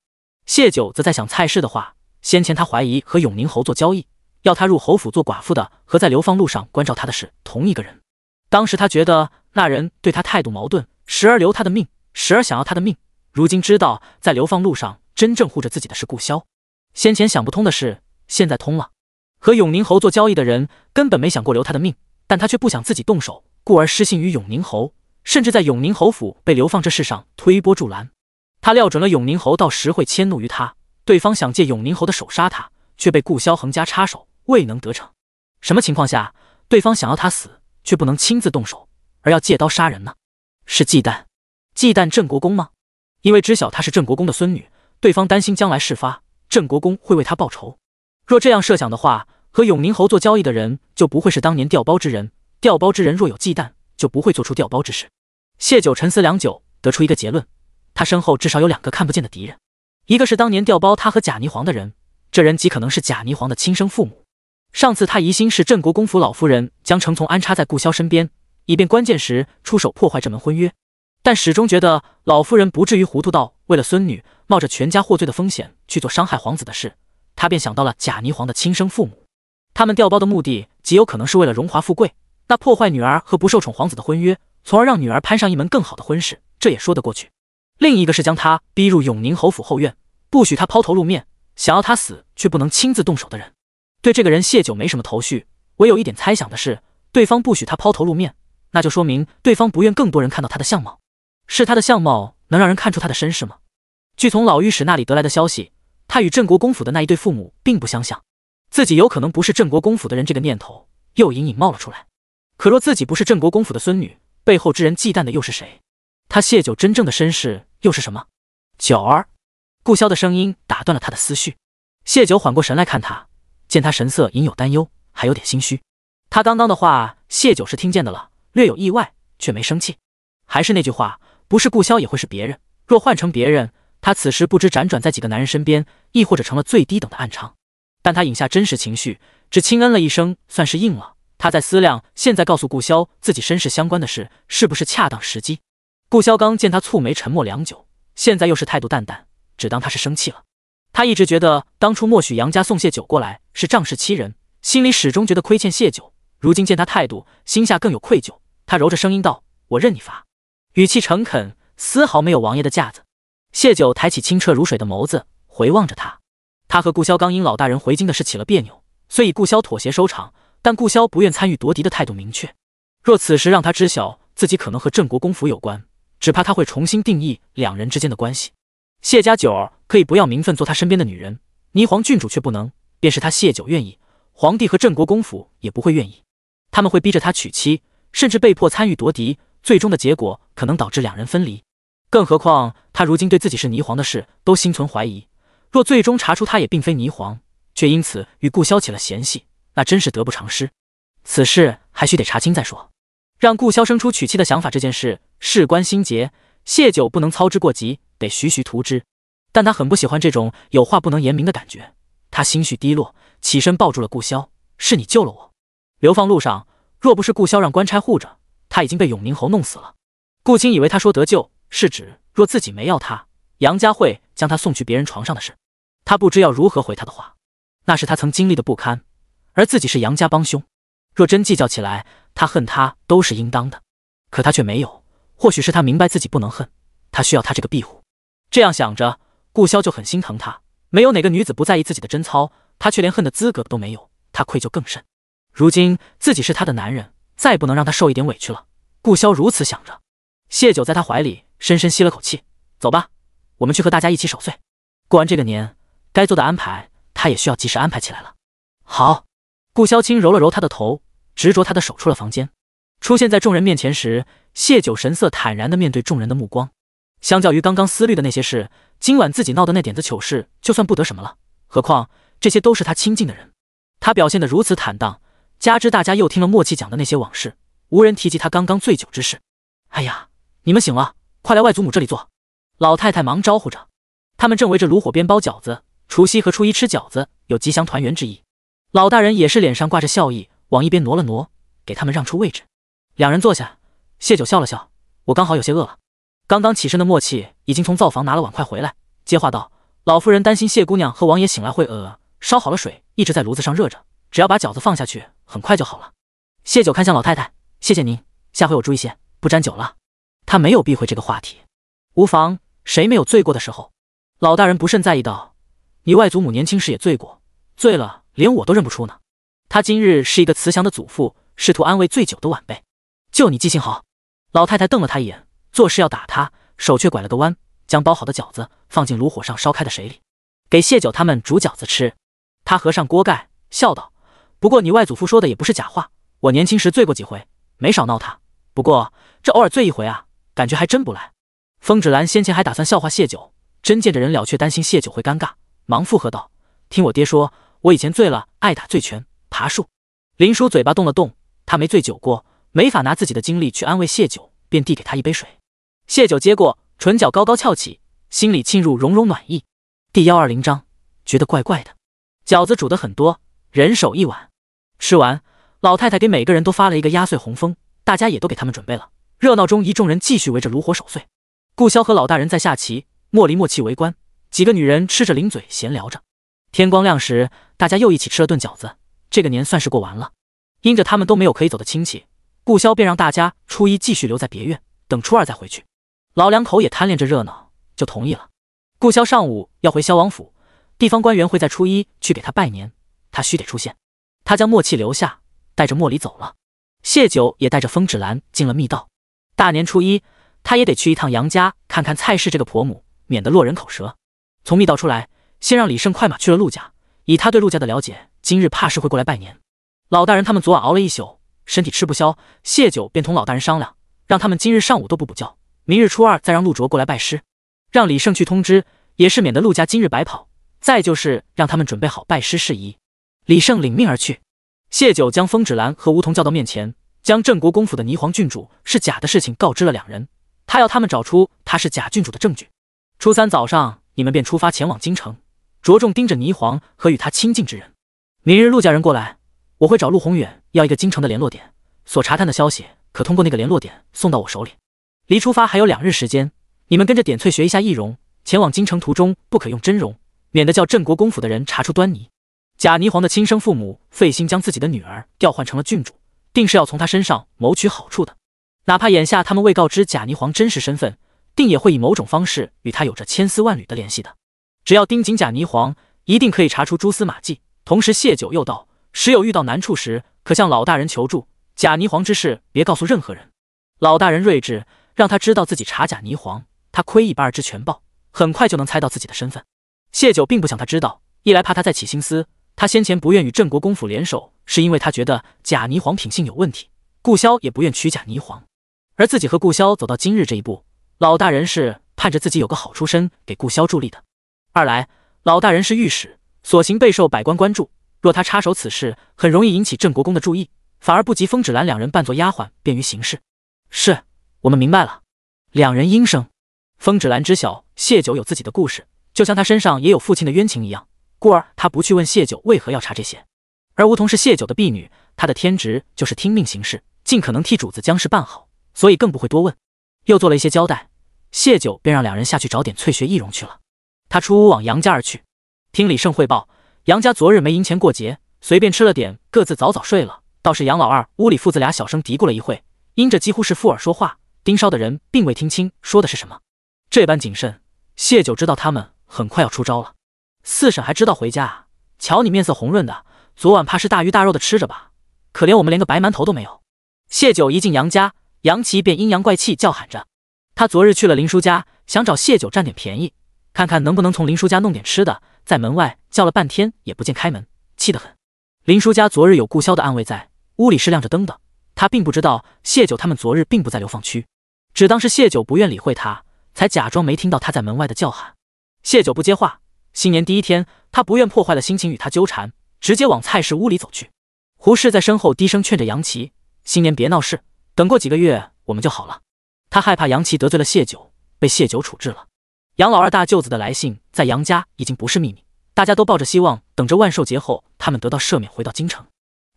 谢九则在想蔡氏的话，先前他怀疑和永宁侯做交易，要他入侯府做寡妇的和在流放路上关照他的是同一个人。当时他觉得那人对他态度矛盾，时而留他的命，时而想要他的命。如今知道在流放路上真正护着自己的是顾潇，先前想不通的事现在通了。和永宁侯做交易的人根本没想过留他的命，但他却不想自己动手，故而失信于永宁侯，甚至在永宁侯府被流放这事上推波助澜。他料准了永宁侯到时会迁怒于他，对方想借永宁侯的手杀他，却被顾潇横加插手，未能得逞。什么情况下对方想要他死，却不能亲自动手，而要借刀杀人呢？是忌惮？忌惮郑国公吗？因为知晓她是郑国公的孙女，对方担心将来事发，郑国公会为他报仇。若这样设想的话，和永宁侯做交易的人就不会是当年调包之人，调包之人若有忌惮，就不会做出调包之事。谢九沉思良久，得出一个结论，他身后至少有2个看不见的敌人，一个是当年调包他和贾霓凰的人，这人极可能是贾霓凰的亲生父母。上次他疑心是郑国公府老夫人将程从安插在顾潇身边，以便关键时出手破坏这门婚约，但始终觉得老夫人不至于糊涂到为了孙女冒着全家获罪的风险去做伤害皇子的事，他便想到了贾霓凰的亲生父母。他们调包的目的极有可能是为了荣华富贵，那破坏女儿和不受宠皇子的婚约，从而让女儿攀上一门更好的婚事，这也说得过去。另一个是将他逼入永宁侯府后院，不许他抛头露面，想要他死却不能亲自动手的人。对这个人谢九没什么头绪，唯有一点猜想的是，对方不许他抛头露面，那就说明对方不愿更多人看到他的相貌。是他的相貌能让人看出他的身世吗？据从老御史那里得来的消息，他与郑国公府的那一对父母并不相像，自己有可能不是镇国公府的人，这个念头又隐隐冒了出来。可若自己不是镇国公府的孙女，背后之人忌惮的又是谁？他谢九真正的身世又是什么？九儿，顾萧的声音打断了他的思绪。谢九缓过神来看他，见他神色隐有担忧，还有点心虚。他刚刚的话，谢九是听见的了，略有意外，却没生气。还是那句话，不是顾萧也会是别人。若换成别人，他此时不知辗转在几个男人身边，亦或者成了最低等的暗娼。但他饮下真实情绪，只轻嗯了一声，算是应了。他在思量，现在告诉顾萧自己身世相关的事，是不是恰当时机。顾萧刚见他蹙眉沉默良久，现在又是态度淡淡，只当他是生气了。他一直觉得当初默许杨家送谢九过来是仗势欺人，心里始终觉得亏欠谢九，如今见他态度，心下更有愧疚。他揉着声音道：“我任你罚。”语气诚恳，丝毫没有王爷的架子。谢九抬起清澈如水的眸子，回望着他。他和顾萧刚因老大人回京的事起了别扭，虽以顾萧妥协收场，但顾萧不愿参与夺嫡的态度明确。若此时让他知晓自己可能和镇国公府有关，只怕他会重新定义两人之间的关系。谢家九儿可以不要名分做他身边的女人，霓凰郡主却不能。便是他谢九愿意，皇帝和镇国公府也不会愿意。他们会逼着他娶妻，甚至被迫参与夺嫡，最终的结果可能导致两人分离。更何况他如今对自己是霓凰的事都心存怀疑，若最终查出他也并非霓凰，却因此与顾萧起了嫌隙，那真是得不偿失。此事还需得查清再说。让顾萧生出娶妻的想法这件事事关心结，谢九不能操之过急，得徐徐图之。但他很不喜欢这种有话不能言明的感觉，他心绪低落，起身抱住了顾萧：“是你救了我。流放路上，若不是顾萧让官差护着，他已经被永宁侯弄死了。”顾青以为他说得救是指若自己没要他，杨家会将他送去别人床上的事。他不知要如何回他的话，那是他曾经历的不堪，而自己是杨家帮凶，若真计较起来，他恨他都是应当的。可他却没有，或许是他明白自己不能恨，他需要他这个庇护。这样想着，顾萧就很心疼他。没有哪个女子不在意自己的贞操，他却连恨的资格都没有，他愧疚更甚。如今自己是他的男人，再不能让他受一点委屈了。顾萧如此想着。谢九在他怀里深深吸了口气：“走吧，我们去和大家一起守岁。过完这个年，该做的安排他也需要及时安排起来了。”好。顾萧清揉了揉他的头，执着他的手出了房间。出现在众人面前时，谢九神色坦然地面对众人的目光。相较于刚刚思虑的那些事，今晚自己闹的那点子糗事就算不得什么了，何况这些都是他亲近的人。他表现得如此坦荡，加之大家又听了默契讲的那些往事，无人提及他刚刚醉酒之事。哎呀，你们醒了，快来外祖母这里坐。老太太忙招呼着。他们正围着炉火边包饺子，除夕和初一吃饺子有吉祥团圆之意。老大人也是脸上挂着笑意，往一边挪了挪，给他们让出位置。两人坐下，谢九笑了笑：“我刚好有些饿了。”刚刚起身的默契已经从灶房拿了碗筷回来，接话道：“老夫人担心谢姑娘和王爷醒来会烧好了水一直在炉子上热着，只要把饺子放下去，很快就好了。”谢九看向老太太：“谢谢您，下回我注意些，不沾酒了。”他没有避讳这个话题。无妨，谁没有醉过的时候？老大人不甚在意道：“你外祖母年轻时也醉过，醉了连我都认不出呢。她今日是一个慈祥的祖父，试图安慰醉酒的晚辈。就你记性好。”老太太瞪了他一眼，做事要打他，手却拐了个弯，将包好的饺子放进炉火上烧开的水里，给谢九他们煮饺子吃。他合上锅盖，笑道：“不过你外祖父说的也不是假话，我年轻时醉过几回，没少闹他。不过这偶尔醉一回啊，感觉还真不赖。”风芷兰先前还打算笑话谢九，真见着人了，却担心谢九会尴尬，忙附和道：“听我爹说，我以前醉了爱打醉拳、爬树。”林叔嘴巴动了动，他没醉酒过，没法拿自己的经历去安慰谢九，便递给他一杯水。谢九接过，唇角高高翘起，心里沁入融融暖意。第120章，觉得怪怪的。饺子煮得很多，人手一碗。吃完，老太太给每个人都发了一个压岁红封，大家也都给他们准备了。热闹中，一众人继续围着炉火守岁。顾萧和老大人在下棋，莫离莫气围观，几个女人吃着零嘴闲聊着。天光亮时，大家又一起吃了顿饺子，这个年算是过完了。因着他们都没有可以走的亲戚，顾萧便让大家初一继续留在别院，等初二再回去。老两口也贪恋着热闹，就同意了。顾萧上午要回萧王府，地方官员会在初一去给他拜年，他须得出现。他将默契留下，带着莫离走了。谢九也带着风芷兰进了密道。大年初一，他也得去一趟杨家，看看蔡氏这个婆母，免得落人口舌。从密道出来，先让李胜快马去了陆家，以他对陆家的了解，今日怕是会过来拜年。老大人他们昨晚熬了一宿，身体吃不消，谢九便同老大人商量，让他们今日上午都不补觉，明日初二再让陆卓过来拜师，让李胜去通知，也是免得陆家今日白跑。再就是让他们准备好拜师事宜。李胜领命而去。谢九将风芷兰和梧桐叫到面前，将郑国公府的霓凰郡主是假的事情告知了两人，他要他们找出他是假郡主的证据。初三早上，你们便出发前往京城，着重盯着霓凰和与他亲近之人。明日陆家人过来，我会找陆宏远要一个京城的联络点，所查探的消息可通过那个联络点送到我手里。离出发还有2日时间，你们跟着点翠学一下易容，前往京城途中不可用真容，免得叫郑国公府的人查出端倪。假霓凰的亲生父母费心将自己的女儿调换成了郡主，定是要从他身上谋取好处的。哪怕眼下他们未告知假霓凰真实身份，定也会以某种方式与他有着千丝万缕的联系的。只要盯紧假霓凰，一定可以查出蛛丝马迹。同时谢九又道，时有遇到难处时，可向老大人求助，假霓凰之事别告诉任何人。老大人睿智，让他知道自己查假霓凰，他窥一斑而知全豹，很快就能猜到自己的身份。谢九并不想他知道，一来怕他再起心思，他先前不愿与郑国公府联手，是因为他觉得假霓凰品性有问题，顾萧也不愿娶假霓凰。而自己和顾萧走到今日这一步，老大人是盼着自己有个好出身给顾萧助力的。二来，老大人是御史，所行备受百官关注，若他插手此事，很容易引起郑国公的注意，反而不及风芷兰两人扮作丫鬟便于行事。是，我们明白了。两人应声。风芷兰知晓谢九有自己的故事，就像他身上也有父亲的冤情一样，故而他不去问谢九为何要查这些。而梧桐是谢九的婢女，她的天职就是听命行事，尽可能替主子将事办好，所以更不会多问。又做了一些交代，谢九便让两人下去找点翠学易容去了。他出屋往杨家而去，听李胜汇报，杨家昨日没银钱过节，随便吃了点，各自早早睡了。倒是杨老二屋里父子俩小声嘀咕了一会，因着几乎是附耳说话，盯梢的人并未听清说的是什么。这般谨慎，谢九知道他们很快要出招了。四婶还知道回家啊？瞧你面色红润的，昨晚怕是大鱼大肉的吃着吧？可怜我们连个白馒头都没有。谢九一进杨家，杨琪便阴阳怪气叫喊着。他昨日去了林叔家，想找谢九占点便宜，看看能不能从林叔家弄点吃的，在门外叫了半天也不见开门，气得很。林叔家昨日有顾萧的暗卫在，屋里是亮着灯的，他并不知道谢九他们昨日并不在流放区，只当是谢九不愿理会他，才假装没听到他在门外的叫喊。谢九不接话，新年第一天，他不愿破坏了心情与他纠缠，直接往蔡氏屋里走去。胡氏在身后低声劝着杨琪，新年别闹事，等过几个月我们就好了。他害怕杨琪得罪了谢九，被谢九处置了。杨老二大舅子的来信在杨家已经不是秘密，大家都抱着希望，等着万寿节后他们得到赦免回到京城。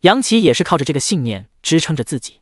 杨琪也是靠着这个信念支撑着自己，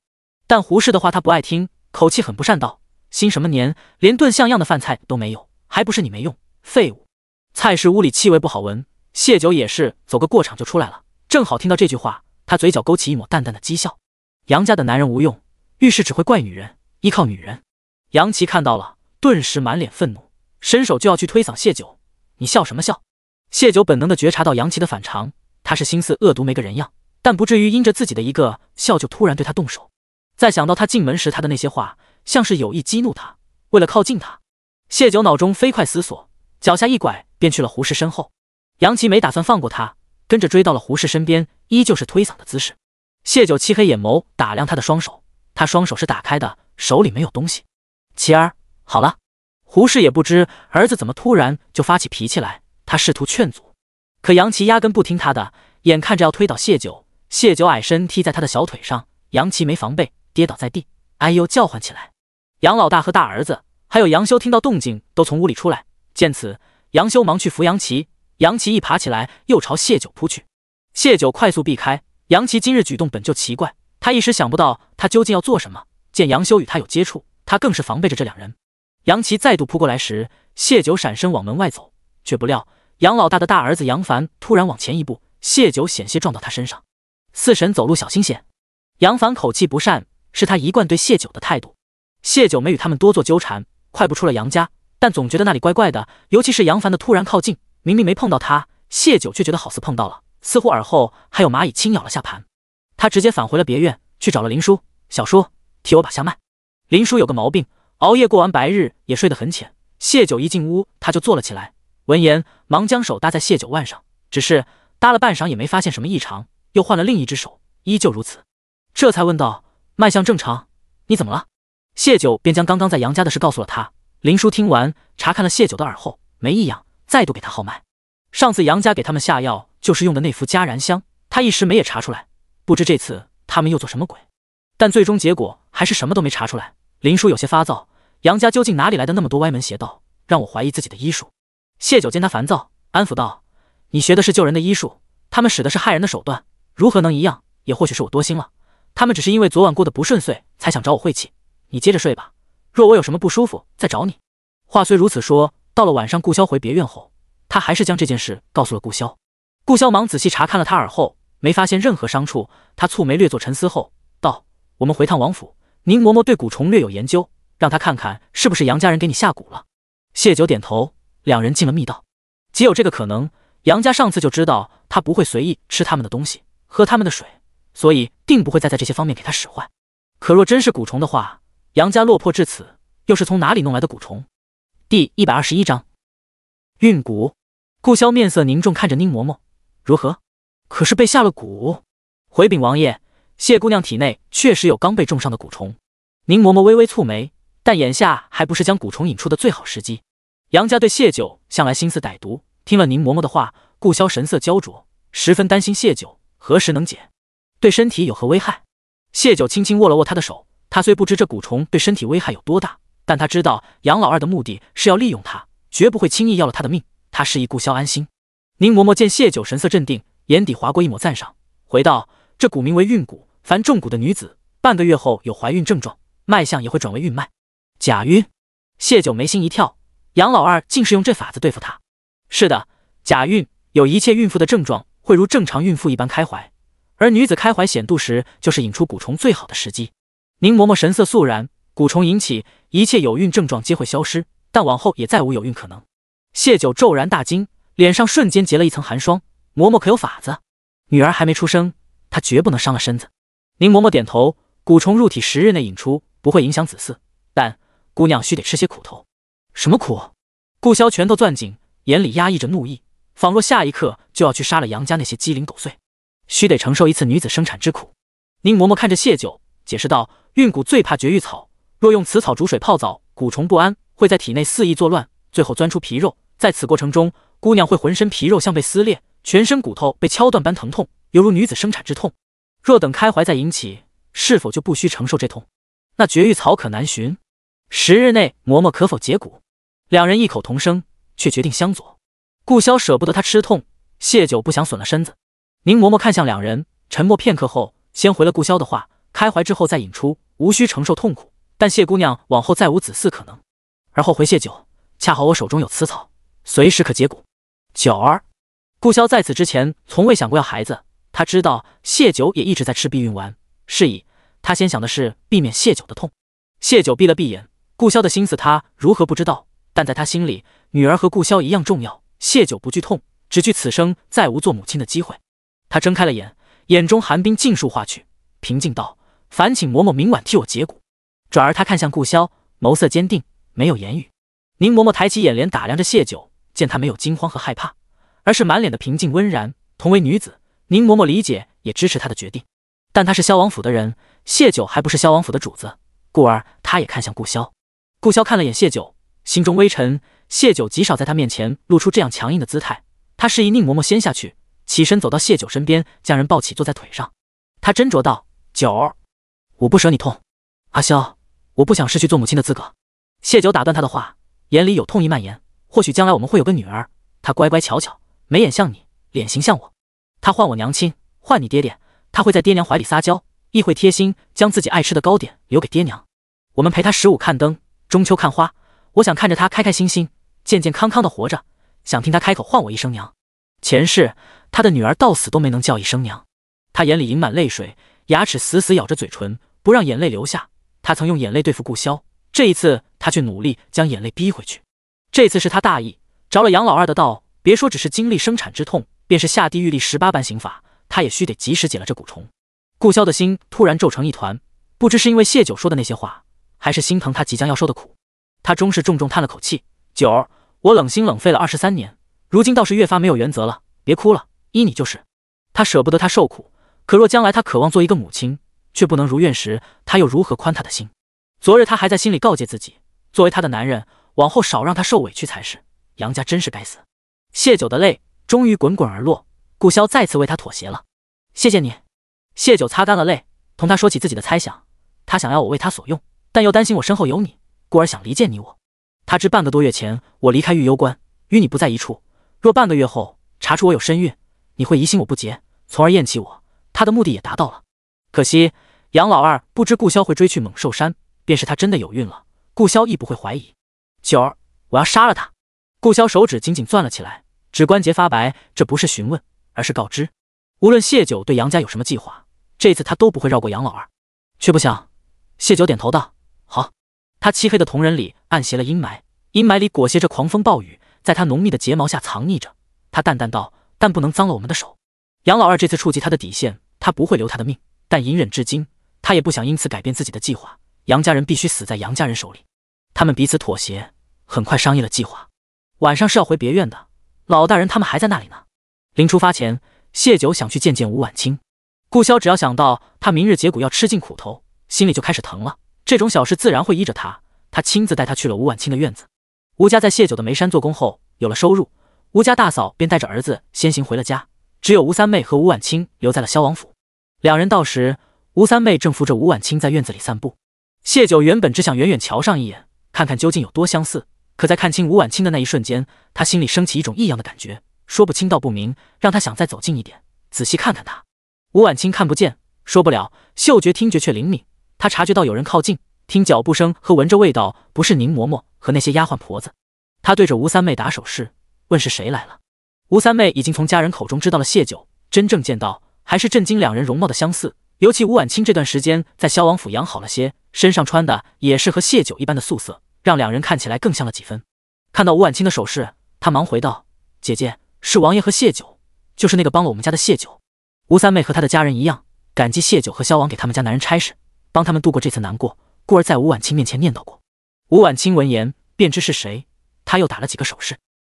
但胡氏的话他不爱听，口气很不善道：新什么年，连顿像样的饭菜都没有，还不是你没用，废物。蔡氏屋里气味不好闻，谢九也是走个过场就出来了，正好听到这句话，他嘴角勾起一抹淡淡的讥笑。杨家的男人无用，遇事只会怪女人，依靠女人。杨琪看到了，顿时满脸愤怒，伸手就要去推搡谢九。你笑什么笑？谢九本能的觉察到杨琪的反常，他是心思恶毒没个人样，但不至于因着自己的一个笑就突然对他动手。再想到他进门时他的那些话，像是有意激怒他，为了靠近他，谢九脑中飞快思索，脚下一拐便去了胡氏身后。杨琪没打算放过他，跟着追到了胡氏身边，依旧是推搡的姿势。谢九漆黑眼眸打量他的双手，他双手是打开的，手里没有东西。琪儿，好了。胡氏也不知儿子怎么突然就发起脾气来，他试图劝阻，可杨琪压根不听他的，眼看着要推倒谢九，谢九矮身踢在他的小腿上，杨琪没防备，跌倒在地，哎呦叫唤起来。杨老大和大儿子还有杨修听到动静都从屋里出来，见此，杨修忙去扶杨琪，杨琪一爬起来又朝谢九扑去，谢九快速避开。杨琪今日举动本就奇怪，他一时想不到他究竟要做什么，见杨修与他有接触，他更是防备着这两人。杨琪再度扑过来时，谢九闪身往门外走，却不料杨老大的大儿子杨凡突然往前一步，谢九险些撞到他身上。四婶走路小心些。杨凡口气不善，是他一贯对谢九的态度。谢九没与他们多做纠缠，快步出了杨家，但总觉得那里怪怪的，尤其是杨凡的突然靠近，明明没碰到他，谢九却觉得好似碰到了，似乎耳后还有蚂蚁轻咬了下盘。他直接返回了别院，去找了林叔，小叔，替我把下脉。林叔有个毛病，熬夜过完白日也睡得很浅，谢九一进屋他就坐了起来，闻言忙将手搭在谢九腕上，只是搭了半晌也没发现什么异常，又换了另一只手，依旧如此，这才问道：“脉象正常，你怎么了？”谢九便将刚刚在杨家的事告诉了他。林叔听完，查看了谢九的耳后，没异样，再度给他号脉。上次杨家给他们下药就是用的那副佳然香，他一时没也查出来，不知这次他们又做什么鬼。但最终结果还是什么都没查出来。林叔有些发躁，杨家究竟哪里来的那么多歪门邪道，让我怀疑自己的医术？谢九见他烦躁，安抚道：“你学的是救人的医术，他们使的是害人的手段，如何能一样？也或许是我多心了，他们只是因为昨晚过得不顺遂，才想找我晦气。你接着睡吧，若我有什么不舒服，再找你。”话虽如此说，到了晚上顾潇回别院后，他还是将这件事告诉了顾潇。顾潇忙仔细查看了他耳后，没发现任何伤处。他蹙眉略作沉思后道：“我们回趟王府，宁嬷嬷对蛊虫略有研究，让他看看是不是杨家人给你下蛊了。”谢九点头，两人进了密道。极有这个可能，杨家上次就知道他不会随意吃他们的东西，喝他们的水，所以定不会再在这些方面给他使坏。可若真是蛊虫的话，杨家落魄至此，又是从哪里弄来的蛊虫？第121章运蛊。顾潇面色凝重看着宁嬷嬷：“如何？可是被下了蛊？”回禀王爷，谢姑娘体内确实有刚被重伤的蛊虫。宁嬷嬷微微蹙眉，但眼下还不是将蛊虫引出的最好时机。杨家对谢九向来心思歹毒，听了宁嬷嬷的话，顾潇神色焦灼，十分担心谢九何时能解，对身体有何危害。谢九轻轻握了握他的手，他虽不知这蛊虫对身体危害有多大，但他知道杨老二的目的是要利用他，绝不会轻易要了他的命。他示意顾潇安心。宁嬷嬷见谢九神色镇定，眼底划过一抹赞赏，回道：“这蛊名为孕蛊，凡中蛊的女子，半个月后有怀孕症状，脉象也会转为孕脉。”假孕？谢九眉心一跳，杨老二竟是用这法子对付他？是的，假孕有一切孕妇的症状会如正常孕妇一般开怀，而女子开怀显度时，就是引出蛊虫最好的时机。宁嬷嬷神色肃然，蛊虫引起，一切有孕症状皆会消失，但往后也再无有孕可能。谢九骤然大惊，脸上瞬间结了一层寒霜。嬷嬷可有法子？女儿还没出生，她绝不能伤了身子。宁嬷嬷点头，蛊虫入体10日内引出，不会影响子嗣，但姑娘须得吃些苦头。什么苦？顾潇拳头攥紧，眼里压抑着怒意，仿若下一刻就要去杀了杨家那些鸡零狗碎。须得承受一次女子生产之苦。宁嬷嬷看着谢九，解释道：“孕蛊最怕绝育草，若用此草煮水泡澡，蛊虫不安，会在体内肆意作乱，最后钻出皮肉。在此过程中，姑娘会浑身皮肉像被撕裂，全身骨头被敲断般疼痛，犹如女子生产之痛。若等开怀再引起，是否就不需承受这痛？那绝育草可难寻，10日内嬷嬷可否解蛊？”两人异口同声，却决定相左。顾潇舍不得他吃痛，谢九不想损了身子。宁嬷嬷看向两人，沉默片刻后，先回了顾潇的话：“开怀之后再引出，无需承受痛苦，但谢姑娘往后再无子嗣可能。而后回谢九，恰好我手中有此草，随时可解蛊。”九儿，顾潇在此之前从未想过要孩子，他知道谢九也一直在吃避孕丸，是以他先想的是避免谢九的痛。谢九闭了闭眼，顾潇的心思他如何不知道？但在他心里，女儿和顾潇一样重要。谢九不惧痛，只惧此生再无做母亲的机会。他睁开了眼，眼中寒冰尽数化去，平静道：“烦请嬷嬷明晚替我解蛊。”转而他看向顾潇，眸色坚定，没有言语。宁嬷嬷抬起眼帘打量着谢九，见他没有惊慌和害怕，而是满脸的平静温然。同为女子，宁嬷嬷理解也支持她的决定，但她是萧王府的人，谢九还不是萧王府的主子，故而她也看向顾潇。顾潇看了眼谢九，心中微沉。谢九极少在他面前露出这样强硬的姿态，他示意宁嬷嬷先下去，起身走到谢九身边，将人抱起坐在腿上。他斟酌道：“九儿，我不舍你痛。阿萧，我不想失去做母亲的资格。”谢九打断他的话，眼里有痛意蔓延。或许将来我们会有个女儿，她乖乖巧巧，眉眼像你，脸型像我。她唤我娘亲，唤你爹爹，她会在爹娘怀里撒娇，亦会贴心将自己爱吃的糕点留给爹娘。我们陪她15看灯，中秋看花，我想看着她开开心心，健健康康的活着，想听她开口唤我一声娘。前世他的女儿到死都没能叫一声娘。他眼里盈满泪水，牙齿死死咬着嘴唇，不让眼泪流下。他曾用眼泪对付顾潇，这一次他却努力将眼泪逼回去。这次是他大意，着了杨老二的道，别说只是经历生产之痛，便是下地狱历18般刑法，他也须得及时解了这蛊虫。顾潇的心突然皱成一团，不知是因为谢九说的那些话，还是心疼他即将要受的苦。他终是重重叹了口气：“九儿，我冷心冷肺了23年，如今倒是越发没有原则了。别哭了，依你就是。他舍不得他受苦，可若将来他渴望做一个母亲，却不能如愿时，他又如何宽他的心？昨日他还在心里告诫自己，作为他的男人，往后少让他受委屈才是。杨家真是该死。谢九的泪终于滚滚而落，顾潇再次为他妥协了。谢谢你。谢九擦干了泪，同他说起自己的猜想。他想要我为他所用，但又担心我身后有你，故而想离间你我。他知半个多月前我离开玉幽关，与你不在一处，若半个月后查出我有身孕，你会疑心我不洁，从而厌弃我，他的目的也达到了。可惜杨老二不知顾潇会追去猛兽山，便是他真的有孕了，顾潇亦不会怀疑。九儿，我要杀了他！顾潇手指紧紧攥了起来，指关节发白，这不是询问，而是告知。无论谢九对杨家有什么计划，这次他都不会绕过杨老二。却不想，谢九点头道：好。他漆黑的瞳仁里暗携了阴霾，阴霾里裹挟着狂风暴雨，在他浓密的睫毛下藏匿着。他淡淡道：但不能脏了我们的手。杨老二这次触及他的底线，他不会留他的命，但隐忍至今，他也不想因此改变自己的计划。杨家人必须死在杨家人手里。他们彼此妥协，很快商议了计划。晚上是要回别院的，老大人他们还在那里呢。临出发前，谢九想去见见吴婉清。顾潇只要想到他明日结骨要吃尽苦头，心里就开始疼了。这种小事自然会依着他，他亲自带他去了吴婉清的院子。吴家在谢九的煤山做工后有了收入，吴家大嫂便带着儿子先行回了家，只有吴三妹和吴婉清留在了萧王府。两人到时，吴三妹正扶着吴婉清在院子里散步。谢九原本只想远远瞧上一眼，看看究竟有多相似，可在看清吴婉清的那一瞬间，他心里升起一种异样的感觉，说不清道不明，让他想再走近一点，仔细看看他。吴婉清看不见，说不了，嗅觉听觉却灵敏，他察觉到有人靠近，听脚步声和闻着味道，不是宁嬷嬷和那些丫鬟婆子。他对着吴三妹打手势，问是谁来了。吴三妹已经从家人口中知道了谢九，真正见到还是震惊两人容貌的相似，尤其吴婉清这段时间在萧王府养好了些，身上穿的也是和谢九一般的素色，让两人看起来更像了几分。看到吴婉清的手势，他忙回道：姐姐，是王爷和谢九，就是那个帮了我们家的谢九。吴三妹和他的家人一样，感激谢九和萧王给他们家男人差事，帮他们度过这次难过，故而在吴婉清面前念叨过。吴婉清闻言便知是谁，他又打了几个手势。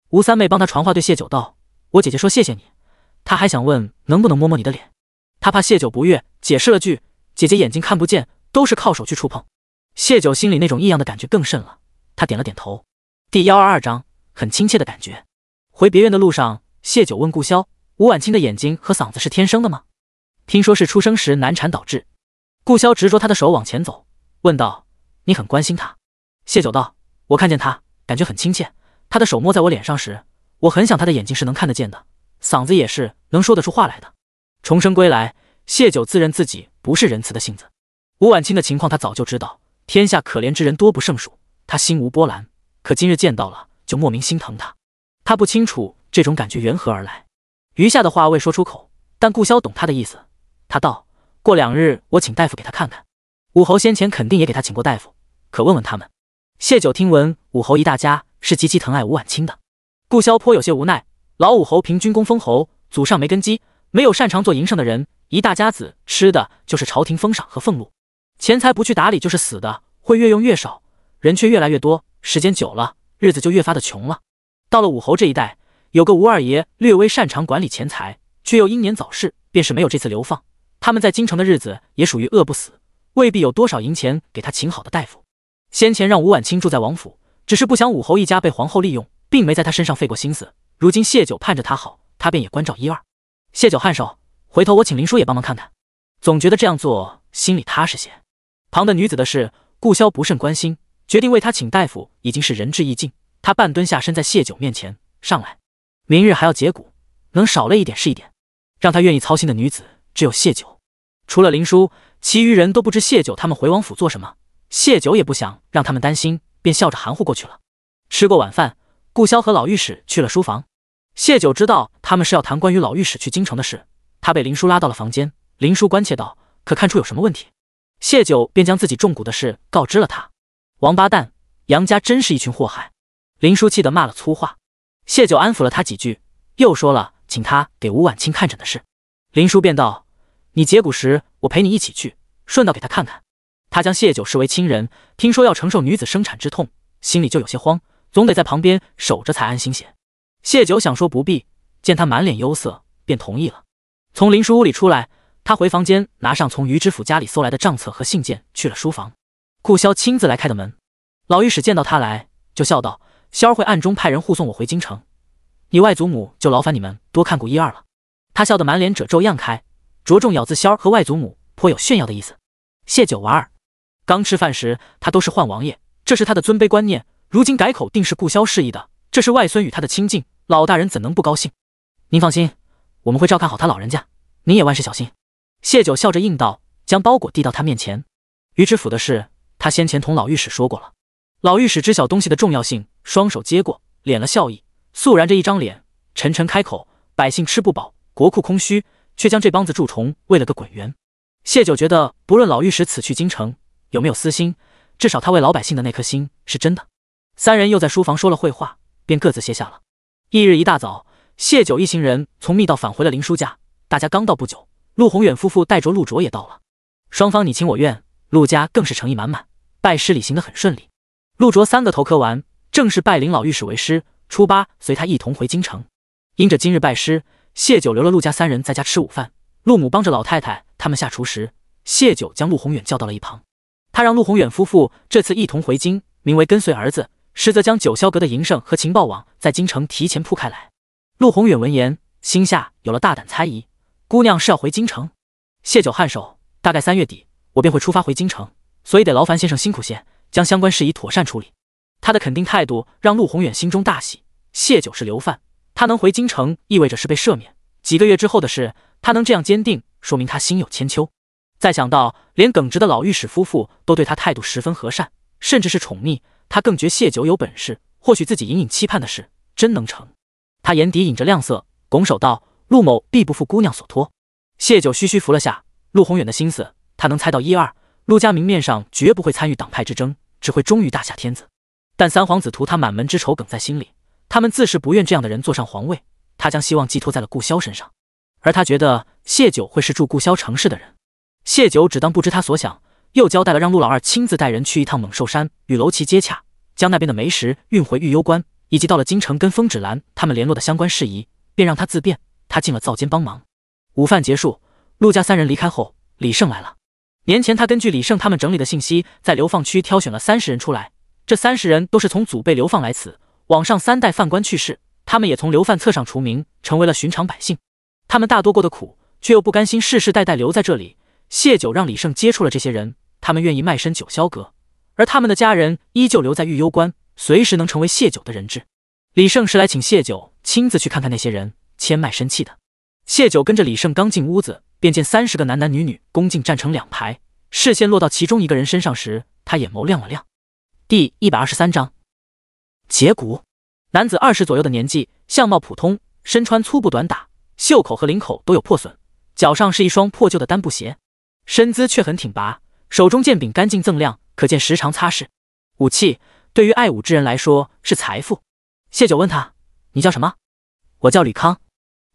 吴三妹帮他传话对谢九道：我姐姐说谢谢你，她还想问能不能摸摸你的脸。他怕谢九不悦，解释了句：姐姐眼睛看不见，都是靠手去触碰。谢九心里那种异样的感觉更甚了，他点了点头。第122章，很亲切的感觉。回别院的路上，谢九问顾潇：吴婉清的眼睛和嗓子是天生的吗？听说是出生时难产导致。顾潇执着他的手往前走，问道：你很关心他？谢九道：我看见他感觉很亲切，他的手摸在我脸上时，我很想他的眼睛是能看得见的，嗓子也是能说得出话来的。重生归来，谢九自认自己不是仁慈的性子。吴婉清的情况他早就知道，天下可怜之人多不胜数，他心无波澜，可今日见到了，就莫名心疼他。他不清楚这种感觉缘何而来，余下的话未说出口，但顾潇懂他的意思。他道：过2日我请大夫给他看看。武侯先前肯定也给他请过大夫，可问问他们。谢九听闻武侯一大家是极其疼爱吴婉清的，顾潇颇有些无奈。老武侯凭军功封侯，祖上没根基，没有擅长做营生的人，一大家子吃的就是朝廷封赏和俸禄，钱财不去打理就是死的，会越用越少，人却越来越多，时间久了，日子就越发的穷了。到了武侯这一代，有个吴二爷略微擅长管理钱财，却又英年早逝，便是没有这次流放。他们在京城的日子也属于饿不死，未必有多少银钱给他请好的大夫。先前让吴婉清住在王府，只是不想武侯一家被皇后利用，并没在他身上费过心思。如今谢九盼着他好，他便也关照1、2。谢九颔首，回头我请林叔也帮忙看看。总觉得这样做心里踏实些。旁的女子的事，顾潇不甚关心，决定为他请大夫已经是仁至义尽。他半蹲下身在谢九面前，上来，明日还要结骨，能少了一点是一点。让他愿意操心的女子只有谢九，除了林叔，其余人都不知谢九他们回王府做什么。谢九也不想让他们担心，便笑着含糊过去了。吃过晚饭，顾潇和老御史去了书房。谢九知道他们是要谈关于老御史去京城的事，他被林叔拉到了房间。林叔关切道：可看出有什么问题？谢九便将自己中蛊的事告知了他。王八蛋，杨家真是一群祸害。林叔气得骂了粗话。谢九安抚了他几句，又说了请他给吴婉清看诊的事。林叔便道：你结骨时我陪你一起去，顺道给他看看。他将谢九视为亲人，听说要承受女子生产之痛，心里就有些慌，总得在旁边守着才安心些。谢九想说不必，见他满脸忧色，便同意了。从林书屋里出来，他回房间拿上从于知府家里搜来的账册和信件，去了书房。顾萧亲自来开的门，老御史见到他来，就笑道：“萧儿会暗中派人护送我回京城，你外祖母就劳烦你们多看顾一二了。”他笑得满脸褶皱漾开，着重咬字萧儿和外祖母，颇有炫耀的意思。谢九娃儿刚吃饭时，他都是唤王爷，这是他的尊卑观念，如今改口定是顾萧示意的，这是外孙与他的亲近，老大人怎能不高兴？您放心，我们会照看好他老人家，您也万事小心。谢九笑着应道，将包裹递到他面前。于知府的事，他先前同老御史说过了。老御史知晓东西的重要性，双手接过，敛了笑意，肃然着一张脸，沉沉开口：“百姓吃不饱，国库空虚，却将这帮子蛀虫喂了个滚圆。”谢九觉得，不论老御史此去京城有没有私心，至少他为老百姓的那颗心是真的。三人又在书房说了会话，便各自歇下了。翌日一大早，谢九一行人从密道返回了林叔家。大家刚到不久，陆宏远夫妇带着陆卓也到了，双方你情我愿，陆家更是诚意满满，拜师礼行得很顺利。陆卓3个头磕完，正式拜领老御史为师，初8随他一同回京城。因着今日拜师，谢九留了陆家3人在家吃午饭。陆母帮着老太太他们下厨时，谢九将陆宏远叫到了一旁。他让陆宏远夫妇这次一同回京，名为跟随儿子，实则将九霄阁的营生和情报网在京城提前铺开来。陆宏远闻言，心下有了大胆猜疑，姑娘是要回京城？谢九颔首，大概3月底我便会出发回京城，所以得劳烦先生辛苦些，将相关事宜妥善处理。他的肯定态度让陆宏远心中大喜。谢九是流犯，他能回京城意味着是被赦免，几个月之后的事，他能这样坚定，说明他心有千秋。再想到连耿直的老御史夫妇都对他态度十分和善，甚至是宠溺，他更觉谢九有本事，或许自己隐隐期盼的事真能成。他眼底隐着亮色，拱手道：“陆某必不负姑娘所托。”谢九虚虚服了下。陆宏远的心思他能猜到一二，陆家明面上绝不会参与党派之争，只会忠于大夏天子。但三皇子图他满门之仇梗在心里，他们自是不愿这样的人坐上皇位，他将希望寄托在了顾萧身上，而他觉得谢九会是助顾萧成事的人。谢九只当不知他所想，又交代了让陆老二亲自带人去一趟猛兽山与楼骑接洽，将那边的煤石运回玉攸关，以及到了京城跟风芷兰他们联络的相关事宜，便让他自便。他进了灶间帮忙。午饭结束，陆家3人离开后，李胜来了。年前他根据李胜他们整理的信息，在流放区挑选了30人出来，这30人都是从祖辈流放来此，往上3代犯官去世，他们也从流犯册上除名，成为了寻常百姓。他们大多过得苦，却又不甘心世世代代留在这里。谢九让李胜接触了这些人，他们愿意卖身九霄阁，而他们的家人依旧留在玉攸关，随时能成为谢九的人质。李胜是来请谢九亲自去看看那些人，签卖身契的。谢九跟着李胜刚进屋子，便见30个男男女女恭敬站成2排，视线落到其中一个人身上时，他眼眸亮了亮。第123章解骨。男子20左右的年纪，相貌普通，身穿粗布短打，袖口和领口都有破损，脚上是一双破旧的单布鞋，身姿却很挺拔，手中剑柄干净锃亮，可见时常擦拭。武器对于爱武之人来说是财富。谢九问他：“你叫什么？”“我叫吕康。”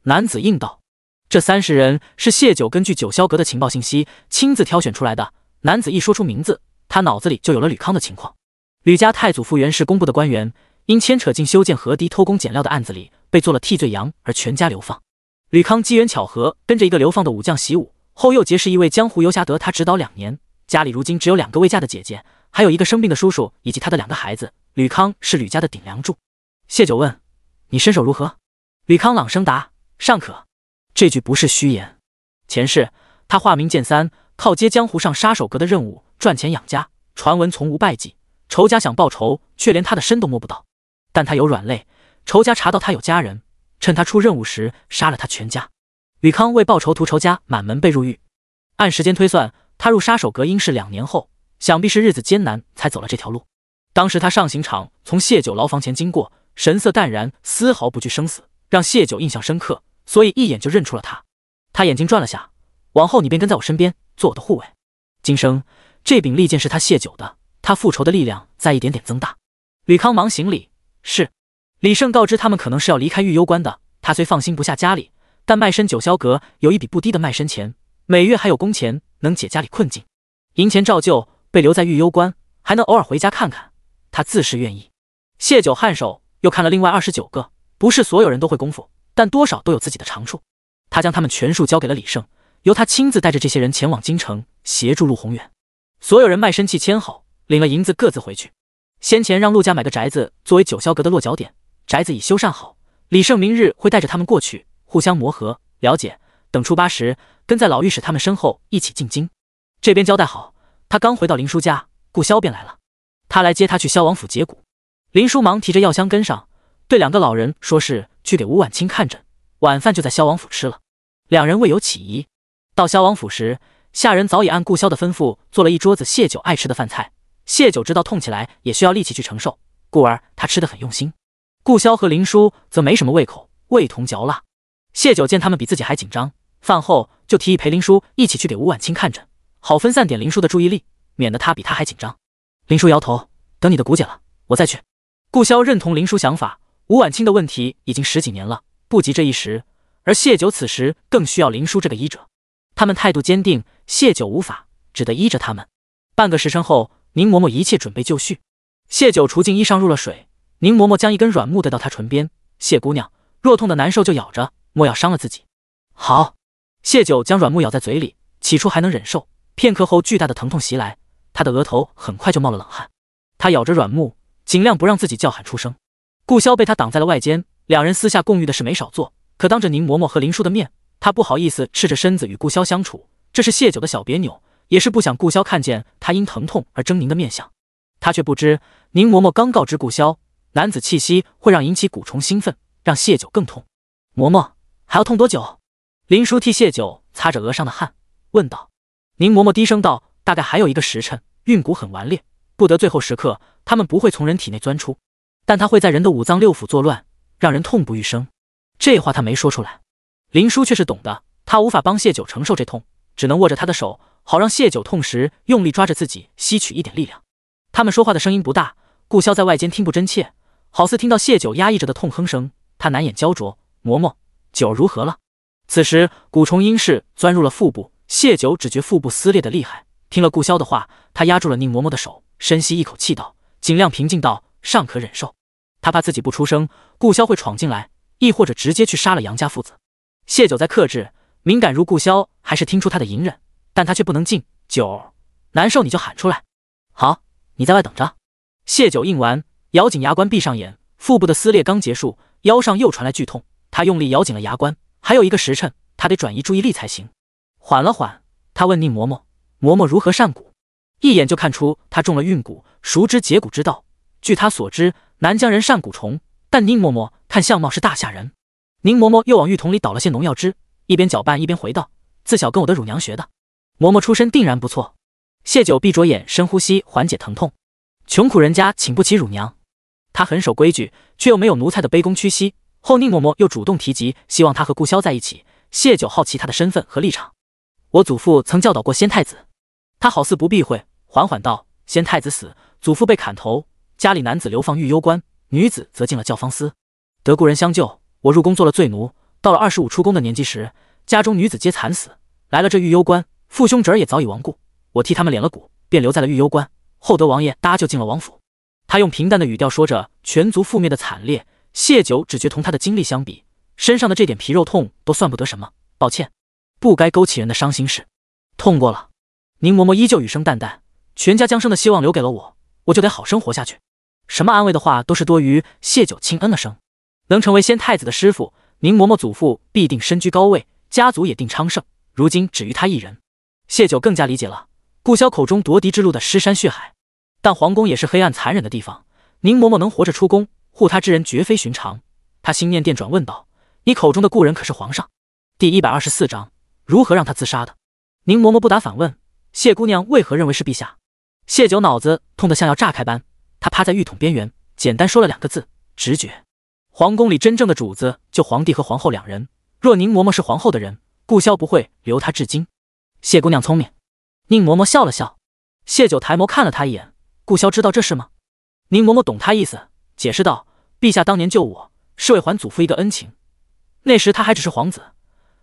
男子应道。这30人是谢九根据九霄阁的情报信息亲自挑选出来的。男子一说出名字，他脑子里就有了吕康的情况。吕家太祖父原是工部的官员，因牵扯进修建河堤偷工减料的案子里，被做了替罪羊，而全家流放。吕康机缘巧合跟着一个流放的武将习武，后又结识一位江湖游侠，得他指导2年。家里如今只有2个未嫁的姐姐，还有一个生病的叔叔，以及他的2个孩子。吕康是吕家的顶梁柱。谢九问：“你身手如何？”吕康朗声答：“尚可。”这句不是虚言。前世他化名剑三，靠接江湖上杀手阁的任务赚钱养家，传闻从无败绩。仇家想报仇，却连他的身都摸不到。但他有软肋，仇家查到他有家人，趁他出任务时杀了他全家。吕康为报仇屠仇家，满门被入狱。按时间推算，他入杀手阁应是2年后，想必是日子艰难才走了这条路。当时他上刑场从谢九牢房前经过，神色淡然，丝毫不惧生死，让谢九印象深刻，所以一眼就认出了他。他眼睛转了下：“往后你便跟在我身边，做我的护卫。”今生这柄利剑是他谢九的，他复仇的力量在一点点增大。吕康忙行礼：“是。”李胜告知他们可能是要离开玉攸关的，他虽放心不下家里，但卖身九霄阁有一笔不低的卖身钱，每月还有工钱，能解家里困境。银钱照旧，被留在玉攸关，还能偶尔回家看看，他自是愿意。谢九颔首，又看了另外29个，不是所有人都会功夫，但多少都有自己的长处。他将他们全数交给了李胜，由他亲自带着这些人前往京城，协助陆宏远。所有人卖身契签好，领了银子各自回去。先前让陆家买个宅子作为九霄阁的落脚点，宅子已修缮好，李胜明日会带着他们过去，互相磨合了解，等初8时跟在老御史他们身后一起进京。这边交代好，他刚回到林叔家，顾萧便来了，他来接他去萧王府解骨。林叔忙提着药箱跟上，对2个老人说是去给吴婉清看诊，晚饭就在萧王府吃了。2人未有起疑。到萧王府时，下人早已按顾萧的吩咐做了一桌子谢九爱吃的饭菜。谢九知道痛起来也需要力气去承受，故而他吃得很用心。顾萧和林叔则没什么胃口，味同嚼蜡。谢九见他们比自己还紧张，饭后就提议陪林叔一起去给吴婉清看诊，好分散点林叔的注意力，免得他比他还紧张。林叔摇头，等你的骨解了，我再去。顾萧认同林叔想法，吴婉清的问题已经10几年了，不急这一时，而谢九此时更需要林叔这个医者。他们态度坚定，谢九无法，只得依着他们。半个时辰后，宁嬷嬷一切准备就绪。谢九除净衣裳入了水，宁嬷嬷将一根软木带到他唇边，谢姑娘，若痛的难受就咬着，莫要伤了自己。好。谢九将软木咬在嘴里，起初还能忍受，片刻后巨大的疼痛袭来，他的额头很快就冒了冷汗。他咬着软木，尽量不让自己叫喊出声。顾萧被他挡在了外间，2人私下共浴的事没少做，可当着宁嬷嬷和林叔的面，他不好意思赤着身子与顾萧相处，这是谢九的小别扭，也是不想顾萧看见他因疼痛而狰狞的面相。他却不知宁嬷嬷刚告知顾萧，男子气息会让引起蛊虫兴奋，让谢九更痛。嬷嬷还要痛多久？林叔替谢九擦着额上的汗，问道。宁嬷嬷低声道，大概还有1个时辰，运蛊很顽劣，不得最后时刻，他们不会从人体内钻出，但他会在人的5脏6腑作乱，让人痛不欲生。这话他没说出来，林叔却是懂的，他无法帮谢九承受这痛，只能握着他的手，好让谢九痛时用力抓着自己，吸取一点力量。他们说话的声音不大，顾萧在外间听不真切，好似听到谢九压抑着的痛哼声，他难掩焦灼。嬷嬷，酒如何了？此时蛊虫因势钻入了腹部，谢九只觉腹部撕裂的厉害。听了顾萧的话，他压住了宁嬷嬷的手，深吸一口气道，尽量平静道，尚可忍受。他怕自己不出声，顾萧会闯进来，亦或者直接去杀了杨家父子。谢九在克制，敏感如顾萧还是听出他的隐忍，但他却不能静。九难受你就喊出来。好，你在外等着。谢九应完，咬紧牙关，闭上眼。腹部的撕裂刚结束，腰上又传来剧痛，他用力咬紧了牙关。还有1个时辰，他得转移注意力才行。缓了缓，他问宁嬷嬷，嬷嬷如何善蛊？一眼就看出他中了运蛊，熟知解蛊之道。据他所知，南疆人善蛊虫，但宁嬷嬷看相貌是大夏人。宁嬷嬷又往浴桶里倒了些农药汁，一边搅拌一边回道，自小跟我的乳娘学的，嬷嬷出身定然不错。谢九闭着眼深呼吸，缓解疼痛。穷苦人家请不起乳娘，他很守规矩，却又没有奴才的卑躬屈膝。后宁嬷嬷又主动提及，希望他和顾萧在一起。谢九好奇他的身份和立场。我祖父曾教导过先太子。他好似不避讳，缓缓道，先太子死，祖父被砍头，家里男子流放御幽关，女子则进了教坊司。得故人相救，我入宫做了罪奴。到了25出宫的年纪时，家中女子皆惨死，来了这御幽关，父兄侄儿也早已亡故，我替他们敛了蛊，便留在了御幽关。后得王爷搭救进了王府。他用平淡的语调说着全族覆灭的惨烈。谢九只觉同他的经历相比，身上的这点皮肉痛都算不得什么，抱歉，不该勾起人的伤心事。痛过了。宁嬷嬷依旧语声淡淡，全家将生的希望留给了我，我就得好生活下去。什么安慰的话都是多余。谢九轻嗯了声。能成为先太子的师傅，宁嬷嬷祖父必定身居高位，家族也定昌盛，如今只余他一人。谢九更加理解了顾萧口中夺嫡之路的尸山血海，但皇宫也是黑暗残忍的地方，宁嬷嬷能活着出宫，护他之人绝非寻常。他心念电转问道，你口中的故人可是皇上？第124章，如何让他自杀的？宁嬷嬷不答反问，谢姑娘为何认为是陛下？谢九脑子痛得像要炸开般，他趴在浴桶边缘，简单说了2个字，直觉。皇宫里真正的主子就皇帝和皇后2人，若宁嬷嬷是皇后的人，顾萧不会留她至今。谢姑娘聪明。宁嬷嬷笑了笑。谢九抬眸看了她一眼，顾萧知道这事吗？宁嬷嬷懂他意思，解释道，陛下当年救我，是为还祖父一个恩情，那时他还只是皇子，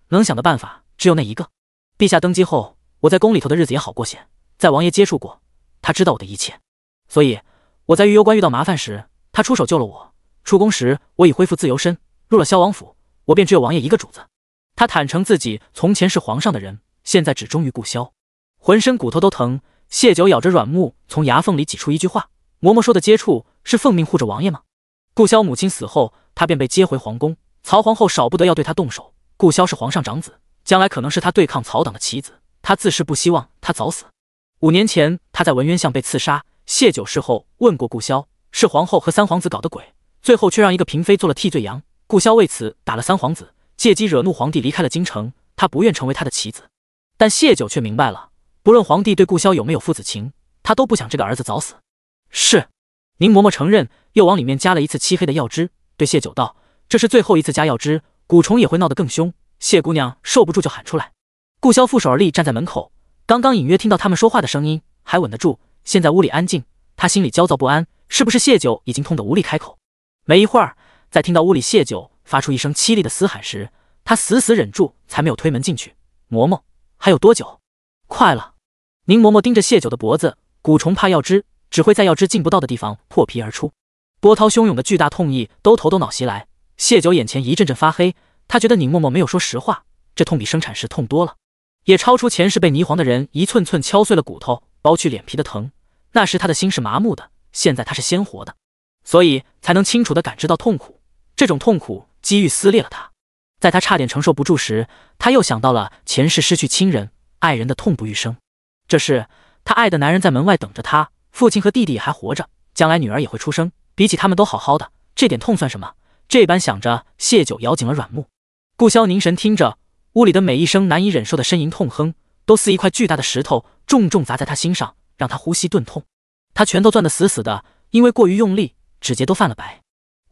能想的办法只有那一个。陛下登基后，我在宫里头的日子也好过些，在王爷接触过，他知道我的一切，所以我在御幽关遇到麻烦时，他出手救了我。出宫时我已恢复自由身，入了萧王府，我便只有王爷一个主子。他坦诚自己从前是皇上的人，现在只忠于顾萧，浑身骨头都疼。谢九咬着软木，从牙缝里挤出一句话：“嬷嬷说的接触是奉命护着王爷吗？”顾萧母亲死后，他便被接回皇宫。曹皇后少不得要对他动手。顾萧是皇上长子，将来可能是他对抗曹党的棋子，他自是不希望他早死。5年前，他在文渊巷被刺杀。谢九事后问过顾萧，是皇后和三皇子搞的鬼，最后却让一个嫔妃做了替罪羊。顾萧为此打了三皇子，借机惹怒皇帝，离开了京城。他不愿成为他的棋子，但谢九却明白了，不论皇帝对顾萧有没有父子情，他都不想这个儿子早死。是，宁嬷嬷承认，又往里面加了一次漆黑的药汁，对谢九道：“这是最后一次加药汁，蛊虫也会闹得更凶。”谢姑娘受不住就喊出来。顾萧负手而立，站在门口，刚刚隐约听到他们说话的声音，还稳得住。现在屋里安静，他心里焦躁不安，是不是谢九已经痛得无力开口？没一会儿，在听到屋里谢九发出一声凄厉的嘶喊时，他死忍住，才没有推门进去。嬷嬷，还有多久？快了。宁嬷嬷盯着谢九的脖子，蛊虫怕药汁，只会在药汁进不到的地方破皮而出。波涛汹涌的巨大痛意都头脑袭来，谢九眼前一阵阵发黑。他觉得宁嬷嬷没有说实话，这痛比生产时痛多了，也超出前世被霓凰的人一寸寸敲碎了骨头剥去脸皮的疼。那时他的心是麻木的，现在他是鲜活的，所以才能清楚地感知到痛苦。这种痛苦机遇撕裂了他，在他差点承受不住时，他又想到了前世失去亲人爱人的痛不欲生。这是他爱的男人在门外等着他，父亲和弟弟也还活着，将来女儿也会出生，比起他们都好好的，这点痛算什么？这般想着，谢九咬紧了软木。顾萧凝神听着，屋里的每一声难以忍受的呻吟痛哼，都似一块巨大的石头重重砸在他心上，让他呼吸顿痛。他拳头攥得死死的，因为过于用力，指节都泛了白。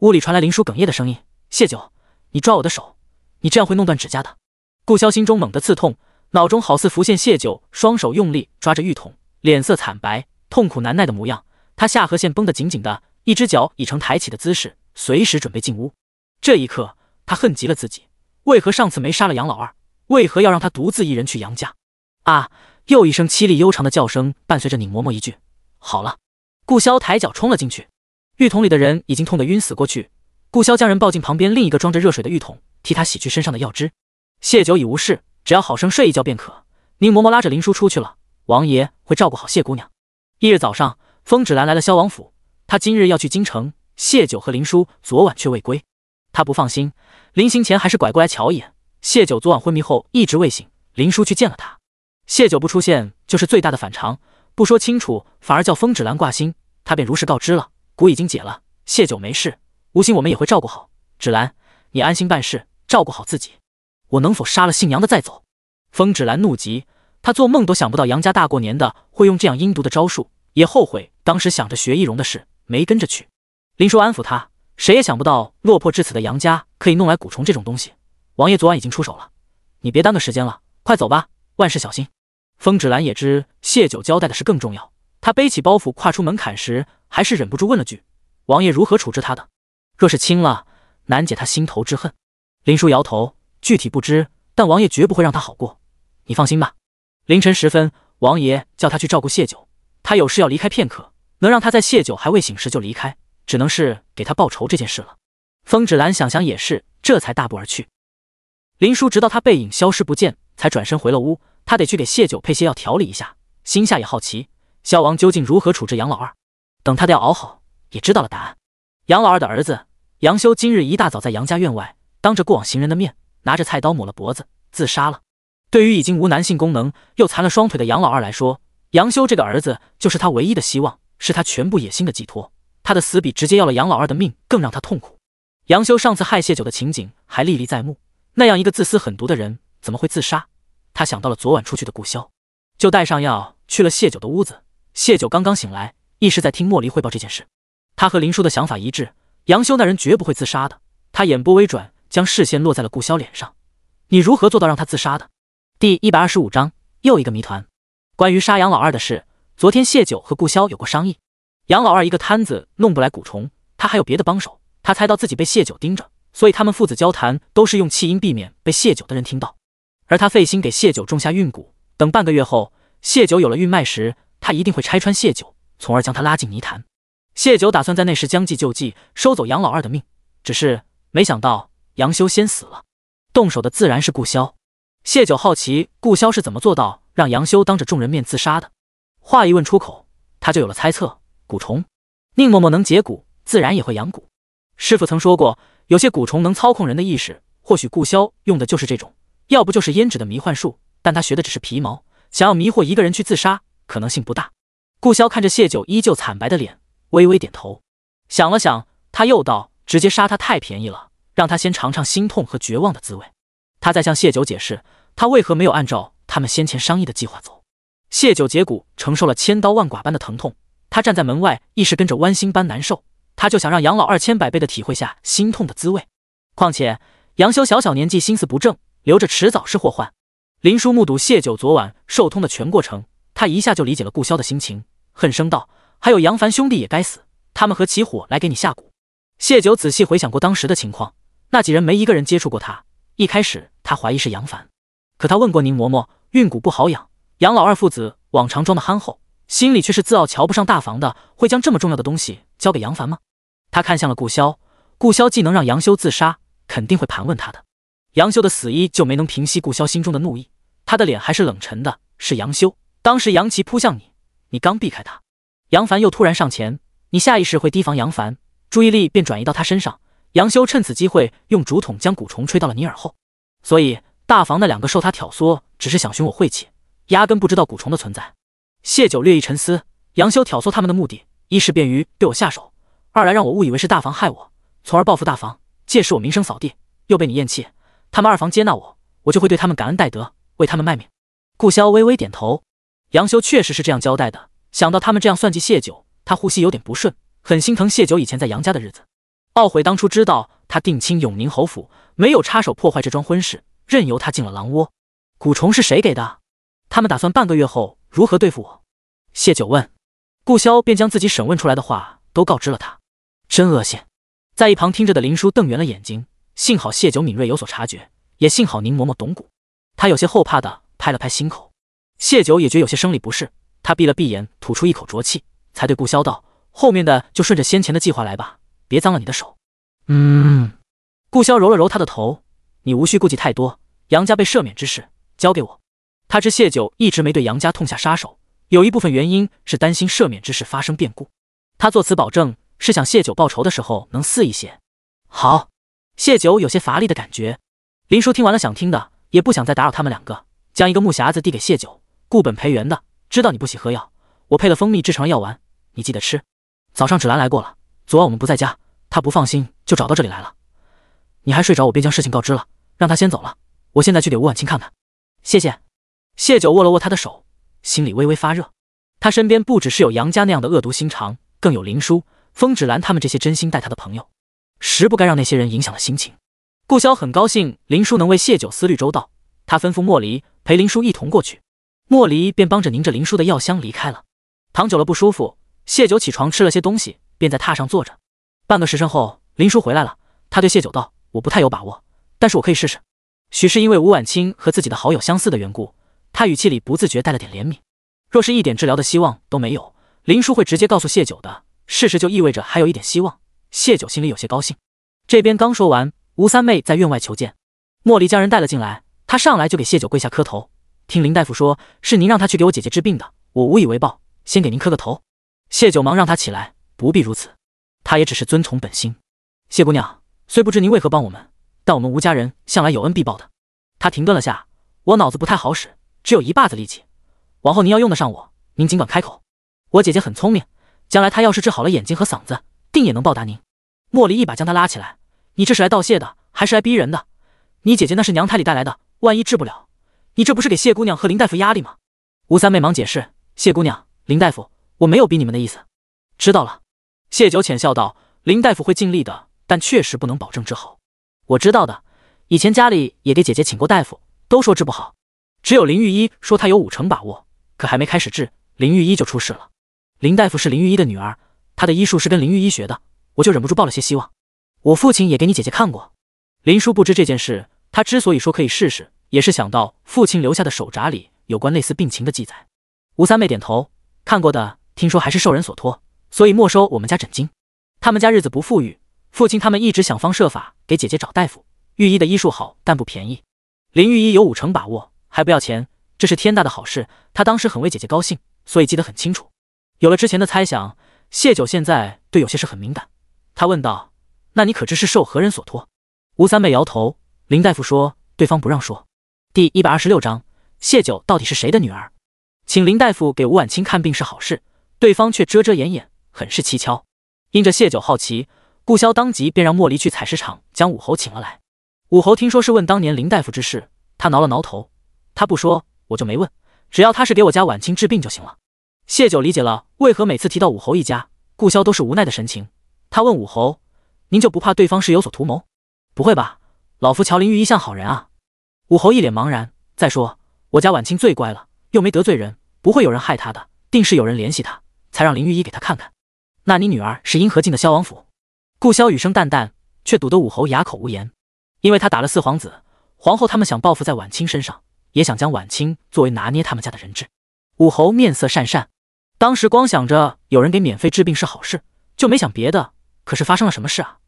屋里传来林叔哽咽的声音：“谢九，你抓我的手，你这样会弄断指甲的。”顾萧心中猛地刺痛，脑中好似浮现谢九双手用力抓着浴桶，脸色惨白，痛苦难耐的模样。他下颌线绷得紧紧的，一只脚已成抬起的姿势，随时准备进屋。这一刻，他恨极了自己，为何上次没杀了杨老二？为何要让他独自一人去杨家？啊！又一声凄厉悠长的叫声，伴随着宁嬷嬷一句：“好了。”顾萧抬脚冲了进去，浴桶里的人已经痛得晕死过去。顾萧将人抱进旁边另一个装着热水的浴桶，替他洗去身上的药汁。谢九已无事，只要好生睡一觉便可。宁嬷嬷拉着林叔出去了，王爷会照顾好谢姑娘。翌日早上，风芷兰来了萧王府，她今日要去京城，谢九和林叔昨晚却未归。他不放心，临行前还是拐过来瞧一眼。谢九昨晚昏迷后一直未醒，林叔去见了他。谢九不出现就是最大的反常，不说清楚反而叫风芷兰挂心，他便如实告知了，蛊已经解了，谢九没事，无心我们也会照顾好。芷兰，你安心办事，照顾好自己。我能否杀了姓杨的再走？风芷兰怒极，她做梦都想不到杨家大过年的会用这样阴毒的招数，也后悔当时想着学易容的事没跟着去。林叔安抚他，谁也想不到落魄至此的杨家可以弄来蛊虫这种东西。王爷昨晚已经出手了，你别耽搁时间了，快走吧，万事小心。风芷兰也知谢九交代的事更重要，她背起包袱跨出门槛时，还是忍不住问了句：“王爷如何处置他的？若是轻了，难解他心头之恨。”林叔摇头，具体不知，但王爷绝不会让他好过，你放心吧。凌晨时分，王爷叫他去照顾谢九，他有事要离开片刻，能让他在谢九还未醒时就离开，只能是给他报仇这件事了。风芷兰想想也是，这才大步而去。林叔直到他背影消失不见，才转身回了屋。他得去给谢九配些药调理一下，心下也好奇萧王究竟如何处置杨老二。等他的药熬好，也知道了答案。杨老二的儿子杨修今日一大早在杨家院外，当着过往行人的面，拿着菜刀抹了脖子，自杀了。对于已经无男性功能又残了双腿的杨老二来说，杨修这个儿子就是他唯一的希望，是他全部野心的寄托。他的死比直接要了杨老二的命更让他痛苦。杨修上次害谢九的情景还历历在目，那样一个自私狠毒的人怎么会自杀？他想到了昨晚出去的顾萧，就带上药去了谢九的屋子。谢九刚刚醒来，亦是在听莫离汇报这件事。他和林叔的想法一致，杨修那人绝不会自杀的。他眼波微转，将视线落在了顾萧脸上。你如何做到让他自杀的？第125章又一个谜团。关于杀杨老二的事，昨天谢九和顾萧有过商议。杨老二一个摊子弄不来蛊虫，他还有别的帮手。他猜到自己被谢九盯着，所以他们父子交谈都是用气音，避免被谢九的人听到。而他费心给谢九种下运蛊，等半个月后谢九有了孕脉时，他一定会拆穿谢九，从而将他拉进泥潭。谢九打算在那时将计就计，收走杨老二的命，只是没想到杨修先死了。动手的自然是顾潇。谢九好奇顾潇是怎么做到让杨修当着众人面自杀的。话一问出口，他就有了猜测：蛊虫。宁嬷嬷能解蛊，自然也会养蛊。师傅曾说过，有些蛊虫能操控人的意识，或许顾潇用的就是这种，要不就是胭脂的迷幻术，但他学的只是皮毛，想要迷惑一个人去自杀，可能性不大。顾潇看着谢九依旧惨白的脸，微微点头。想了想，他又道：直接杀他太便宜了，让他先尝尝心痛和绝望的滋味。他再向谢九解释，他为何没有按照他们先前商议的计划走。谢九解蛊承受了千刀万剐般的疼痛，他站在门外，亦是跟着剜心般难受。他就想让杨老2000百倍的体会下心痛的滋味。况且杨修小年纪心思不正，留着迟早是祸患。林叔目睹谢九昨晚受通的全过程，他一下就理解了顾潇的心情，恨声道：还有杨凡兄弟也该死，他们合起伙来给你下蛊。谢九仔细回想过当时的情况，那几人没一个人接触过他。一开始他怀疑是杨凡，可他问过宁嬷嬷，运蛊不好养，杨老二父子往常装的憨厚，心里却是自傲瞧不上大房的，会将这么重要的东西交给杨凡吗？他看向了顾潇，顾潇既能让杨修自杀，肯定会盘问他的。杨修的死依旧没能平息顾潇心中的怒意，他的脸还是冷沉的。是杨修，当时杨琪扑向你，你刚避开他，杨凡又突然上前，你下意识会提防杨凡，注意力便转移到他身上。杨修趁此机会用竹筒将蛊虫吹到了你耳后，所以大房那两个受他挑唆，只是想寻我晦气，压根不知道蛊虫的存在。谢九略一沉思，杨修挑唆他们的目的，一是便于对我下手，二来让我误以为是大房害我，从而报复大房，届时我名声扫地，又被你厌弃，他们二房接纳我，我就会对他们感恩戴德，为他们卖命。顾潇微微点头，杨修确实是这样交代的。想到他们这样算计谢九，他呼吸有点不顺，很心疼谢九以前在杨家的日子，懊悔当初知道他定亲永宁侯府，没有插手破坏这桩婚事，任由他进了狼窝。蛊虫是谁给的？他们打算半个月后如何对付我？谢九问。顾潇便将自己审问出来的话都告知了他。真恶心。在一旁听着的林叔瞪圆了眼睛，幸好谢九敏锐有所察觉，也幸好宁嬷嬷懂蛊。他有些后怕的拍了拍心口。谢九也觉有些生理不适，他闭了闭眼，吐出一口浊气，才对顾潇道：后面的就顺着先前的计划来吧，别脏了你的手。顾潇揉了揉他的头，你无需顾忌太多，杨家被赦免之事交给我。他知谢九一直没对杨家痛下杀手，有一部分原因是担心赦免之事发生变故，他做此保证是想谢九报仇的时候能肆一些。好。谢九有些乏力的感觉。林叔听完了想听的，也不想再打扰他们两个，将一个木匣子递给谢九，固本培元的，知道你不喜喝药，我配了蜂蜜制成了药丸，你记得吃。早上芷兰来过了，昨晚我们不在家，他不放心就找到这里来了，你还睡着，我便将事情告知了，让他先走了，我现在去给吴婉清看看。谢谢。谢九握了握他的手，心里微微发热。他身边不只是有杨家那样的恶毒心肠，更有林叔、风芷兰他们这些真心待他的朋友，实不该让那些人影响了心情。顾潇很高兴林叔能为谢九思虑周到，他吩咐莫离陪林叔一同过去，莫离便帮着拧着林叔的药箱离开了。躺久了不舒服，谢九起床吃了些东西，便在榻上坐着。半个时辰后，林叔回来了，他对谢九道：我不太有把握，但是我可以试试。许是因为吴婉清和自己的好友相似的缘故，他语气里不自觉带了点怜悯。若是一点治疗的希望都没有，林叔会直接告诉谢九的，事实就意味着还有一点希望。谢九心里有些高兴。这边刚说完，吴三妹在院外求见，莫离将人带了进来，她上来就给谢九跪下磕头，听林大夫说是您让他去给我姐姐治病的，我无以为报，先给您磕个头。谢九忙让他起来，不必如此，他也只是遵从本心。谢姑娘，虽不知您为何帮我们，但我们吴家人向来有恩必报的。他停顿了下，我脑子不太好使，只有一把子力气，往后您要用得上我，您尽管开口。我姐姐很聪明，将来她要是治好了眼睛和嗓子，定也能报答您。莫离一把将他拉起来，你这是来道谢的，还是来逼人的？你姐姐那是娘胎里带来的，万一治不了，你这不是给谢姑娘和林大夫压力吗？吴三妹忙解释，谢姑娘，林大夫，我没有逼你们的意思。知道了。谢九浅笑道，林大夫会尽力的，但确实不能保证治好。我知道的，以前家里也给姐姐请过大夫，都说治不好，只有林玉一说她有5成把握，可还没开始治，林玉一就出事了。林大夫是林玉一的女儿，她的医术是跟林玉一学的，我就忍不住抱了些希望。我父亲也给你姐姐看过。林叔不知这件事，他之所以说可以试试，也是想到父亲留下的手札里有关类似病情的记载。吴三妹点头，看过的，听说还是受人所托，所以没收我们家诊金。他们家日子不富裕，父亲他们一直想方设法给姐姐找大夫，御医的医术好，但不便宜。林御医有50%把握，还不要钱，这是天大的好事。他当时很为姐姐高兴，所以记得很清楚。有了之前的猜想，谢九现在对有些事很敏感。他问道：“那你可知是受何人所托？”吴三妹摇头。林大夫说：“对方不让说。”第126章，谢九到底是谁的女儿？请林大夫给吴婉清看病是好事，对方却遮遮掩掩，很是蹊跷。因着谢九好奇，顾潇当即便让莫离去采石场将武侯请了来。武侯听说是问当年林大夫之事，他挠了挠头，他不说我就没问，只要他是给我家婉清治病就行了。谢九理解了为何每次提到武侯一家，顾潇都是无奈的神情。他问武侯：“您就不怕对方是有所图谋？”“不会吧，老夫乔林玉一向好人啊。”武侯一脸茫然。再说我家婉清最乖了，又没得罪人，不会有人害她的，定是有人联系她，才让林玉一给她看看。那你女儿是因何进的萧王府？顾潇语声淡淡，却堵得武侯哑口无言。因为他打了4皇子，皇后他们想报复在婉清身上，也想将婉清作为拿捏他们家的人质。武侯面色讪讪，当时光想着有人给免费治病是好事，就没想别的。可是发生了什么事啊？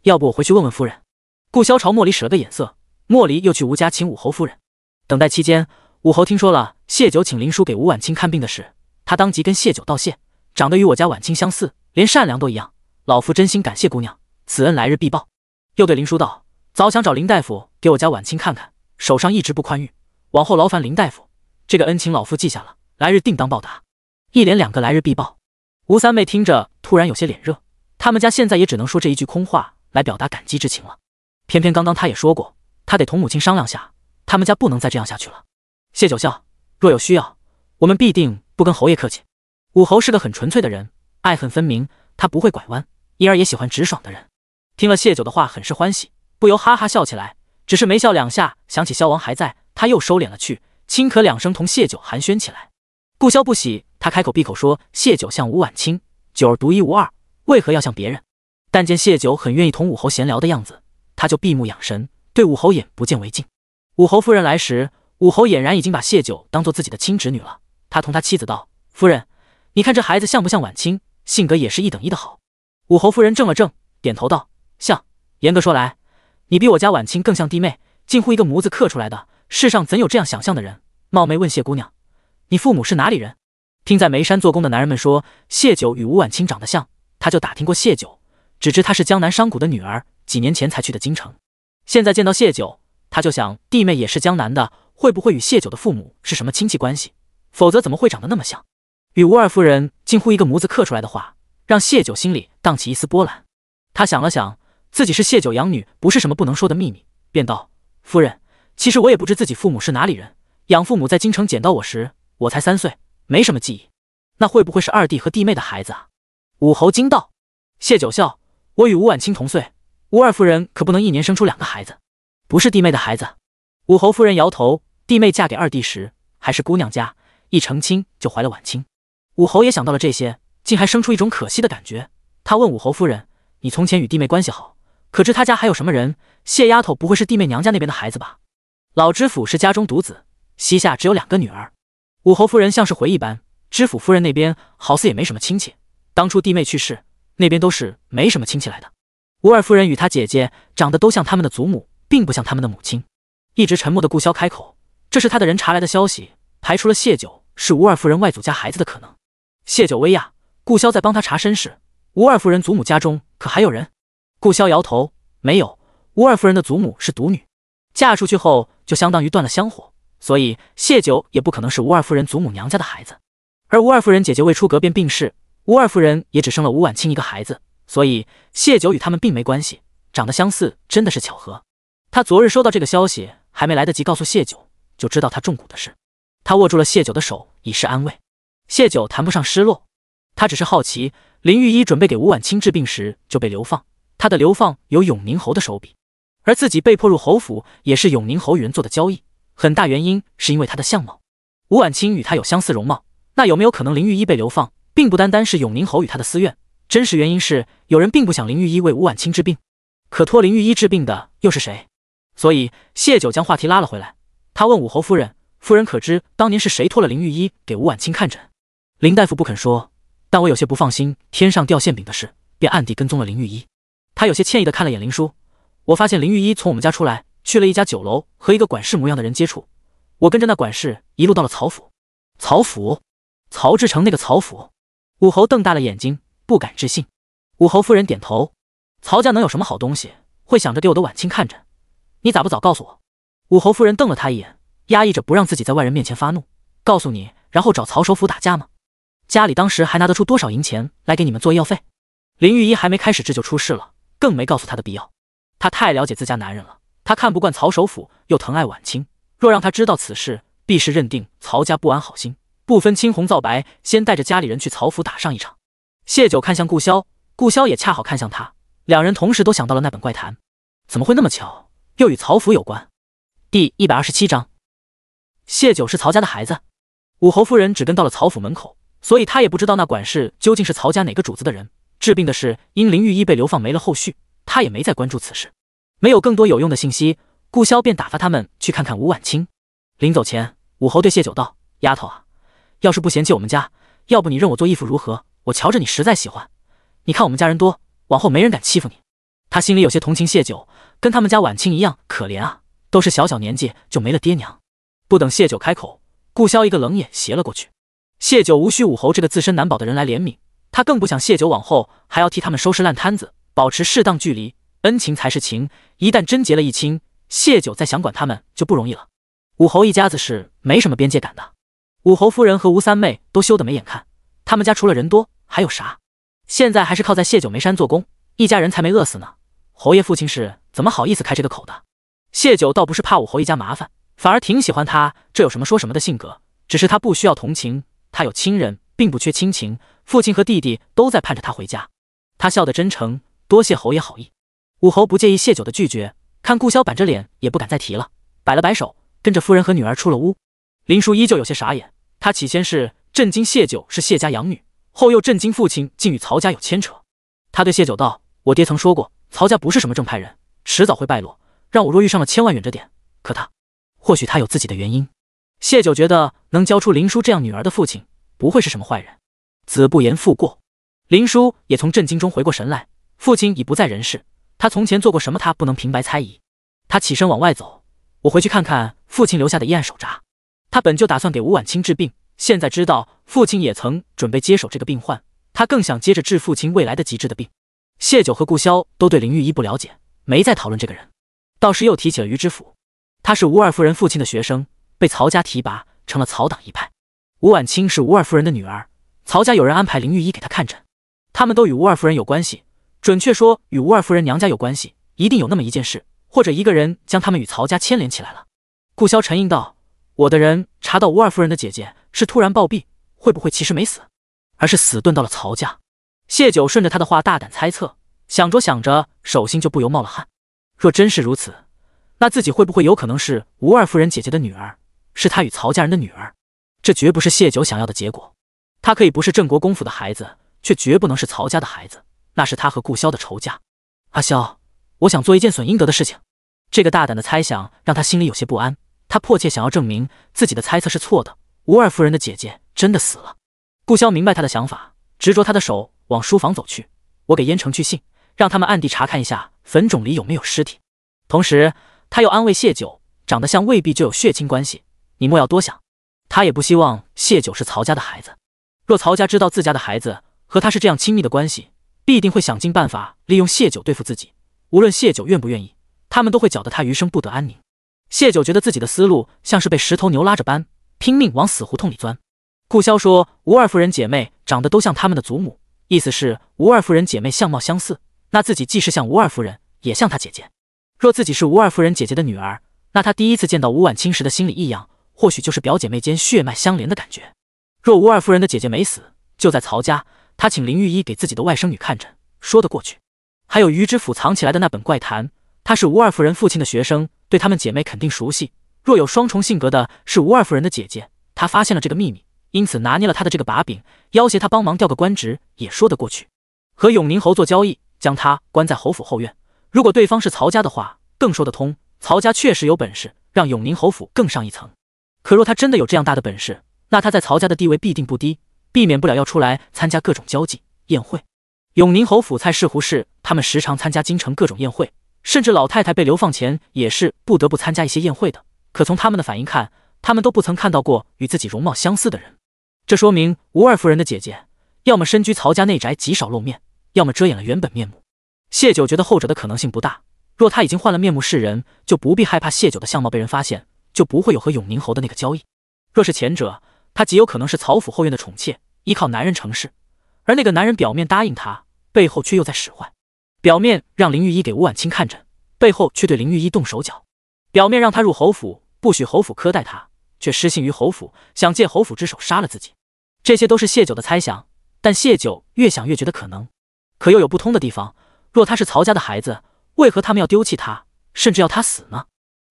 要不我回去问问夫人。顾潇朝莫离使了个眼色，莫离又去吴家请武侯夫人。等待期间，武侯听说了谢九请林叔给吴婉清看病的事，他当即跟谢九道谢，长得与我家婉清相似，连善良都一样，老夫真心感谢姑娘，此恩来日必报。又对林叔道：“早想找林大夫给我家婉清看看，手上一直不宽裕，往后劳烦林大夫，这个恩情老夫记下了，来日定当报答。”一连2个来日必报。吴三妹听着突然有些脸热，他们家现在也只能说这一句空话来表达感激之情了。偏偏刚刚他也说过，他得同母亲商量下，他们家不能再这样下去了。谢九笑：“若有需要，我们必定不跟侯爷客气。”武侯是个很纯粹的人，爱恨分明，他不会拐弯，因而也喜欢直爽的人。听了谢九的话，很是欢喜，不由哈哈笑起来。只是没笑2下，想起萧王还在，他又收敛了去，轻咳2声，同谢九寒暄起来。顾潇不喜，他开口闭口说谢九像吴婉清，九儿独一无二，为何要像别人？但见谢九很愿意同武侯闲聊的样子，他就闭目养神，对武侯眼不见为净。武侯夫人来时，武侯俨然已经把谢九当做自己的亲侄女了。他同他妻子道：“夫人，你看这孩子像不像婉清？性格也是一等一的好。”武侯夫人怔了怔，点头道：“像。严格说来，你比我家婉清更像弟妹，近乎一个模子刻出来的，世上怎有这样想象的人？”冒昧问谢姑娘，你父母是哪里人？听在眉山做工的男人们说谢九与吴婉清长得像，他就打听过谢九，只知她是江南商贾的女儿，几年前才去的京城。现在见到谢九，他就想弟妹也是江南的，会不会与谢九的父母是什么亲戚关系？否则怎么会长得那么像？与吴二夫人近乎一个模子刻出来的话，让谢九心里荡起一丝波澜。他想了想，自己是谢九养女，不是什么不能说的秘密，便道：“夫人，其实我也不知自己父母是哪里人，养父母在京城捡到我时，我才3岁，没什么记忆。那会不会是二弟和弟妹的孩子啊？”武侯惊道。谢九笑：“我与吴婉清同岁，吴二夫人可不能一年生出2个孩子，不是弟妹的孩子。”武侯夫人摇头，弟妹嫁给二弟时还是姑娘家，一成亲就怀了婉清。武侯也想到了这些，竟还生出一种可惜的感觉。他问武侯夫人：“你从前与弟妹关系好，可知他家还有什么人？谢丫头不会是弟妹娘家那边的孩子吧？”老知府是家中独子，膝下只有2个女儿。武侯夫人像是回忆般，知府夫人那边好似也没什么亲戚，当初弟妹去世，那边都是没什么亲戚来的。吴二夫人与她姐姐长得都像他们的祖母，并不像他们的母亲。一直沉默的顾潇开口：“这是他的人查来的消息，排除了谢九是吴二夫人外祖家孩子的可能。”谢九微讶，顾潇在帮他查身世，吴二夫人祖母家中可还有人？顾潇摇头：“没有，吴二夫人的祖母是独女，嫁出去后就相当于断了香火，所以谢九也不可能是吴二夫人祖母娘家的孩子。而吴二夫人姐姐未出阁便病逝，吴二夫人也只生了吴婉清一个孩子，所以谢九与他们并没关系，长得相似真的是巧合。”他昨日收到这个消息，还没来得及告诉谢九，就知道他中蛊的事。他握住了谢九的手，以示安慰。谢九谈不上失落，他只是好奇，林御医准备给吴婉清治病时就被流放，他的流放有永宁侯的手笔，而自己被迫入侯府也是永宁侯与人做的交易，很大原因是因为他的相貌。吴婉清与他有相似容貌，那有没有可能林御医被流放，并不单单是永宁侯与他的私怨，真实原因是有人并不想林御医为吴婉清治病，可托林御医治病的又是谁？所以谢九将话题拉了回来，他问武侯夫人：“夫人可知当年是谁托了林御医给吴婉清看诊？”林大夫不肯说，但我有些不放心天上掉馅饼的事，便暗地跟踪了林御医。他有些歉意地看了眼林叔：“我发现林御医从我们家出来，去了一家酒楼，和一个管事模样的人接触。我跟着那管事一路到了曹府。曹府？曹志成那个曹府？武侯瞪大了眼睛，不敢置信。武侯夫人点头。曹家能有什么好东西，会想着给我的婉清看着？你咋不早告诉我？武侯夫人瞪了他一眼，压抑着不让自己在外人面前发怒。告诉你，然后找曹首府打架吗？家里当时还拿得出多少银钱来给你们做医药费？林御医还没开始治就出事了，更没告诉他的必要。他太了解自家男人了，他看不惯曹首府，又疼爱婉清。若让他知道此事，必是认定曹家不安好心，不分青红皂白，先带着家里人去曹府打上一场。谢九看向顾潇，顾潇也恰好看向他，两人同时都想到了那本怪谈。怎么会那么巧，又与曹府有关？第127章，谢九是曹家的孩子。武侯夫人只跟到了曹府门口，所以他也不知道那管事究竟是曹家哪个主子的人。治病的事因林御医被流放没了后续，他也没再关注此事。没有更多有用的信息，顾潇便打发他们去看看吴婉清。临走前，武侯对谢九道：“丫头啊，要是不嫌弃我们家，要不你认我做义父如何？我瞧着你实在喜欢。你看我们家人多，往后没人敢欺负你。”他心里有些同情谢九，跟他们家婉清一样可怜啊，都是小小年纪就没了爹娘。不等谢九开口，顾潇一个冷眼斜了过去。谢九无需武侯这个自身难保的人来怜悯，他更不想谢九往后还要替他们收拾烂摊子，保持适当距离，恩情才是情，一旦真结了一亲，谢九再想管他们就不容易了。武侯一家子是没什么边界感的，武侯夫人和吴三妹都羞得没眼看，他们家除了人多还有啥？现在还是靠在谢九眉山做工，一家人才没饿死呢。侯爷父亲是怎么好意思开这个口的？谢九倒不是怕武侯一家麻烦，反而挺喜欢他这有什么说什么的性格，只是他不需要同情，他有亲人，并不缺亲情，父亲和弟弟都在盼着他回家。他笑得真诚，多谢侯爷好意。武侯不介意谢九的拒绝，看顾潇板着脸也不敢再提了，摆了摆手，跟着夫人和女儿出了屋。林叔依旧有些傻眼，他起先是震惊谢九是谢家养女，后又震惊父亲竟与曹家有牵扯。他对谢九道：“我爹曾说过，曹家不是什么正派人，迟早会败落，让我若遇上了千万远着点。可或许他有自己的原因。”谢九觉得能教出林叔这样女儿的父亲不会是什么坏人。子不言父过，林叔也从震惊中回过神来，父亲已不在人世，他从前做过什么他不能平白猜疑。他起身往外走，我回去看看父亲留下的医案手札。他本就打算给吴婉清治病，现在知道父亲也曾准备接手这个病患，他更想接着治父亲未来的急治的病。谢九和顾潇都对林御医不了解，没再讨论这个人，倒是又提起了于知府。他是吴二夫人父亲的学生，被曹家提拔成了曹党一派。吴婉清是吴二夫人的女儿，曹家有人安排林御医给她看诊，他们都与吴二夫人有关系，准确说与吴二夫人娘家有关系，一定有那么一件事，或者一个人将他们与曹家牵连起来了。顾潇沉吟道：“我的人查到吴二夫人的姐姐是突然暴毙，会不会其实没死，而是死遁到了曹家？”谢九顺着他的话大胆猜测，想着想着手心就不由冒了汗。若真是如此，那自己会不会有可能是吴二夫人姐姐的女儿，是他与曹家人的女儿？这绝不是谢九想要的结果。他可以不是郑国公府的孩子，却绝不能是曹家的孩子，那是他和顾潇的仇家。阿潇，我想做一件损阴德的事情。这个大胆的猜想让他心里有些不安，他迫切想要证明自己的猜测是错的，吴二夫人的姐姐真的死了。顾潇明白他的想法，执着他的手往书房走去。我给燕城去信，让他们暗地查看一下坟冢里有没有尸体。同时他又安慰谢九，长得像未必就有血亲关系，你莫要多想。他也不希望谢九是曹家的孩子，若曹家知道自家的孩子和他是这样亲密的关系，必定会想尽办法利用谢九对付自己。无论谢九愿不愿意，他们都会搅得他余生不得安宁。谢九觉得自己的思路像是被石头牛拉着般，拼命往死胡同里钻。顾潇说吴二夫人姐妹长得都像他们的祖母，意思是吴二夫人姐妹相貌相似，那自己既是像吴二夫人，也像她姐姐。若自己是吴二夫人姐姐的女儿，那她第一次见到吴婉清时的心理异样，或许就是表姐妹间血脉相连的感觉。若吴二夫人的姐姐没死，就在曹家，她请林御医给自己的外甥女看诊，说得过去。还有于知府藏起来的那本怪谈，她是吴二夫人父亲的学生，对她们姐妹肯定熟悉。若有双重性格的是吴二夫人的姐姐，她发现了这个秘密，因此拿捏了她的这个把柄，要挟她帮忙调个官职，也说得过去。和永宁侯做交易，将他关在侯府后院，如果对方是曹家的话，更说得通。曹家确实有本事让永宁侯府更上一层。可若他真的有这样大的本事，那他在曹家的地位必定不低，避免不了要出来参加各种交际宴会。永宁侯府蔡氏胡氏他们时常参加京城各种宴会，甚至老太太被流放前也是不得不参加一些宴会的。可从他们的反应看，他们都不曾看到过与自己容貌相似的人。这说明吴二夫人的姐姐要么身居曹家内宅极少露面，要么遮掩了原本面目。谢九觉得后者的可能性不大，若他已经换了面目示人，就不必害怕谢九的相貌被人发现，就不会有和永宁侯的那个交易。若是前者，他极有可能是曹府后院的宠妾，依靠男人成事，而那个男人表面答应他，背后却又在使坏。表面让林御医给吴婉清看诊，背后却对林御医动手脚。表面让他入侯府，不许侯府苛待他，却失信于侯府，想借侯府之手杀了自己。这些都是谢九的猜想，但谢九越想越觉得可能。可又有不通的地方，若他是曹家的孩子，为何他们要丢弃他，甚至要他死呢？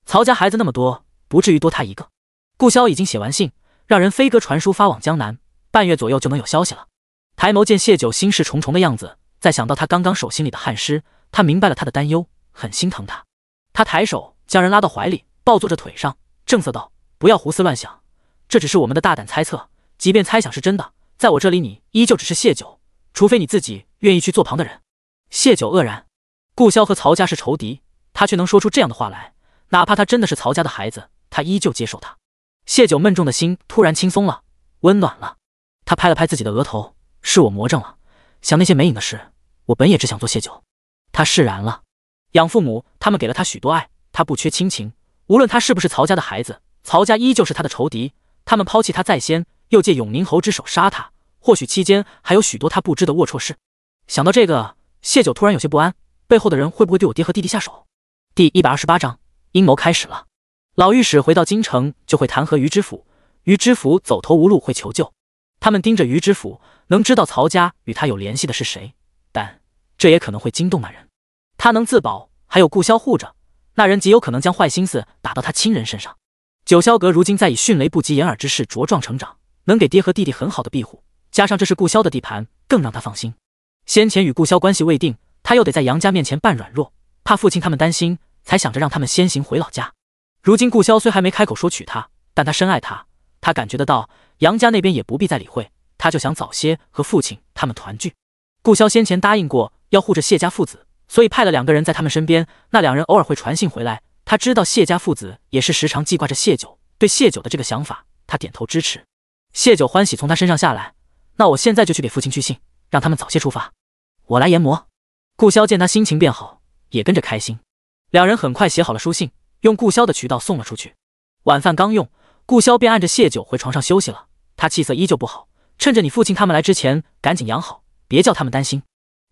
曹家孩子那么多，不至于多他一个。顾萧已经写完信，让人飞鸽传书发往江南，半月左右就能有消息了。抬眸见谢九心事重重的样子，再想到他刚刚手心里的汗湿，他明白了他的担忧，很心疼他。他抬手将人拉到怀里，抱坐着腿上，正色道：“不要胡思乱想，这只是我们的大胆猜测。即便猜想是真的，在我这里你依旧只是谢九，除非你自己愿意去做旁的人。”谢九愕然，顾萧和曹家是仇敌，他却能说出这样的话来，哪怕他真的是曹家的孩子，他依旧接受他。谢九闷重的心突然轻松了，温暖了。他拍了拍自己的额头，是我魔怔了，想那些没影的事，我本也只想做谢九。他释然了。养父母他们给了他许多爱，他不缺亲情，无论他是不是曹家的孩子，曹家依旧是他的仇敌。他们抛弃他在先，又借永宁侯之手杀他，或许期间还有许多他不知的龌龊事。想到这个，谢九突然有些不安，背后的人会不会对我爹和弟弟下手？第128章，阴谋开始了。老御史回到京城就会弹劾于知府，于知府走投无路会求救。他们盯着于知府，能知道曹家与他有联系的是谁，但这也可能会惊动那人。他能自保，还有顾萧护着，那人极有可能将坏心思打到他亲人身上。九霄阁如今在以迅雷不及掩耳之势茁壮成长，能给爹和弟弟很好的庇护，加上这是顾萧的地盘，更让他放心。先前与顾萧关系未定，他又得在杨家面前扮软弱，怕父亲他们担心，才想着让他们先行回老家。如今顾萧虽还没开口说娶她，但他深爱她，他感觉得到杨家那边也不必再理会，他就想早些和父亲他们团聚。顾萧先前答应过要护着谢家父子，所以派了2个人在他们身边，那2人偶尔会传信回来。他知道谢家父子也是时常记挂着谢九，对谢九的这个想法，他点头支持。谢九欢喜从他身上下来，那我现在就去给父亲去信，让他们早些出发。我来研磨。顾萧见他心情变好，也跟着开心。2人很快写好了书信，用顾萧的渠道送了出去。晚饭刚用，顾萧便按着谢九回床上休息了。他气色依旧不好，趁着你父亲他们来之前，赶紧养好，别叫他们担心。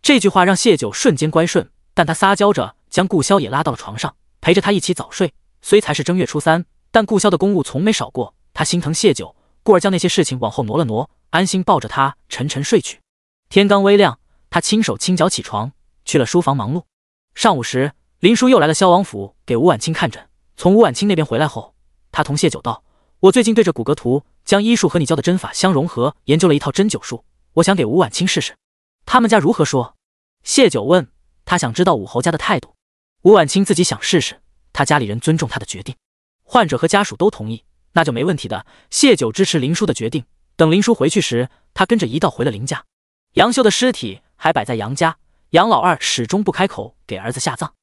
这句话让谢九瞬间乖顺，但他撒娇着将顾萧也拉到了床上，陪着他一起早睡。虽才是正月初3，但顾萧的公务从没少过，他心疼谢九，故而将那些事情往后挪了挪，安心抱着他沉沉睡去。天刚微亮，他轻手轻脚起床，去了书房忙碌。上午时，林叔又来了萧王府给吴婉清看诊。从吴婉清那边回来后，他同谢九道：“我最近对着骨骼图将医术和你教的针法相融合，研究了一套针灸术，我想给吴婉清试试。他们家如何说？”谢九问，他想知道武侯家的态度。吴婉清自己想试试，他家里人尊重他的决定，患者和家属都同意，那就没问题的。谢九支持林叔的决定。等林叔回去时，他跟着一道回了林家。杨修的尸体还摆在杨家，杨老二始终不开口给儿子下葬。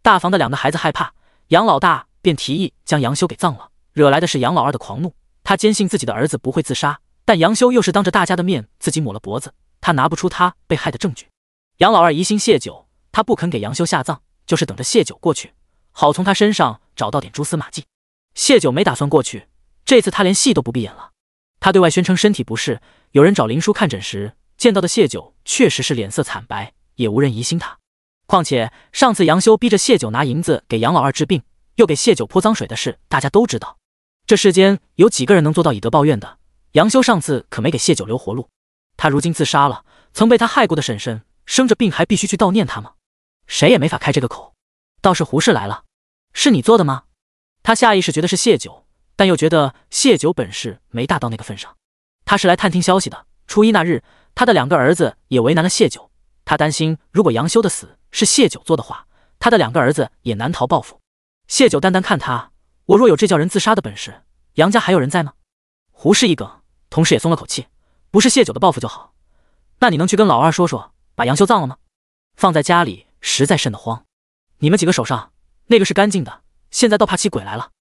大房的2个孩子害怕，杨老大便提议将杨修给葬了，惹来的是杨老二的狂怒。他坚信自己的儿子不会自杀，但杨修又是当着大家的面自己抹了脖子，他拿不出他被害的证据。杨老二疑心谢九，他不肯给杨修下葬，就是等着谢九过去，好从他身上找到点蛛丝马迹。谢九没打算过去，这次他连戏都不闭眼了。他对外宣称身体不适，有人找林叔看诊时，见到的谢九确实是脸色惨白，也无人疑心他。况且上次杨修逼着谢九拿银子给杨老二治病，又给谢九泼脏水的事，大家都知道。这世间有几个人能做到以德报怨的？杨修上次可没给谢九留活路。他如今自杀了，曾被他害过的婶婶生着病还必须去悼念他吗？谁也没法开这个口。倒是胡氏来了，是你做的吗？他下意识觉得是谢九，但又觉得谢九本事没大到那个份上。他是来探听消息的。初一那日，他的2个儿子也为难了谢九，他担心如果杨修的死是谢九做的话，他的2个儿子也难逃报复。谢九淡淡看他，我若有这叫人自杀的本事，杨家还有人在吗？胡氏一梗，同时也松了口气，不是谢九的报复就好。那你能去跟老二说说，把杨修葬了吗？放在家里实在瘆得慌。你们几个手上那个是干净的，现在倒怕起鬼来了。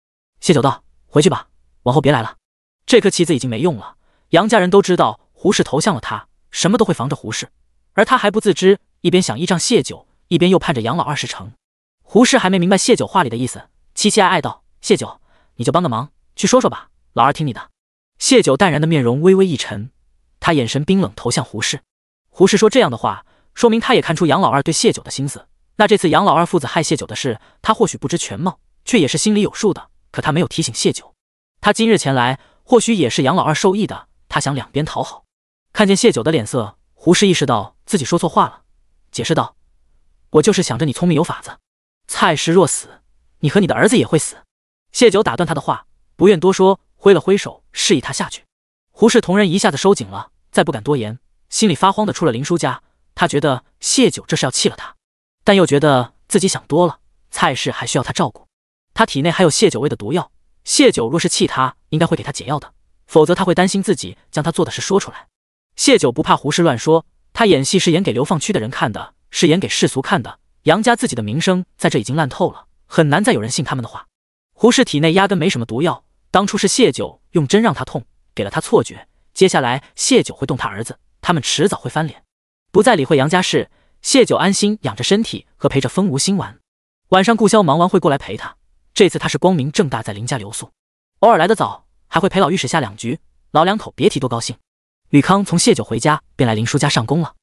谢九道：“回去吧，往后别来了。”这颗棋子已经没用了。杨家人都知道胡氏投向了他，什么都会防着胡氏，而他还不自知，一边想依仗谢九，一边又盼着杨老二事成。胡氏还没明白谢九话里的意思，期期艾艾道：“谢九，你就帮个忙，去说说吧，老二听你的。”谢九淡然的面容微微一沉，他眼神冰冷，投向胡氏。胡氏说这样的话，说明他也看出杨老二对谢九的心思。那这次杨老二父子害谢九的事，他或许不知全貌，却也是心里有数的。可他没有提醒谢九，他今日前来，或许也是杨老二授意的。他想两边讨好。看见谢九的脸色，胡氏意识到自己说错话了，解释道：“我就是想着你聪明有法子。蔡氏若死，你和你的儿子也会死。”谢九打断他的话，不愿多说，挥了挥手示意他下去。胡氏同人一下子收紧了，再不敢多言，心里发慌的出了林叔家。他觉得谢九这是要弃了他，但又觉得自己想多了，蔡氏还需要他照顾。他体内还有谢九喂的毒药，谢九若是弃他，应该会给他解药的，否则他会担心自己将他做的事说出来。谢九不怕胡氏乱说，他演戏是演给流放区的人看的，是演给世俗看的。杨家自己的名声在这已经烂透了，很难再有人信他们的话。胡氏体内压根没什么毒药，当初是谢九用针让他痛，给了他错觉，接下来谢九会动他儿子，他们迟早会翻脸。不再理会杨家事，谢九安心养着身体和陪着风无心玩。晚上顾潇忙完会过来陪他，这次他是光明正大在林家留宿，偶尔来得早，还会陪老御史下两局，老两口别提多高兴。吕康从谢九回家便来林叔家上工了。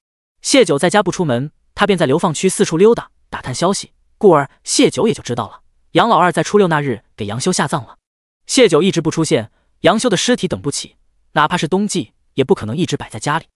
谢九在家不出门，他便在流放区四处溜达，打探消息，故而谢九也就知道了杨老二在初六那日给杨修下葬了。谢九一直不出现，杨修的尸体等不起，哪怕是冬季也不可能一直摆在家里。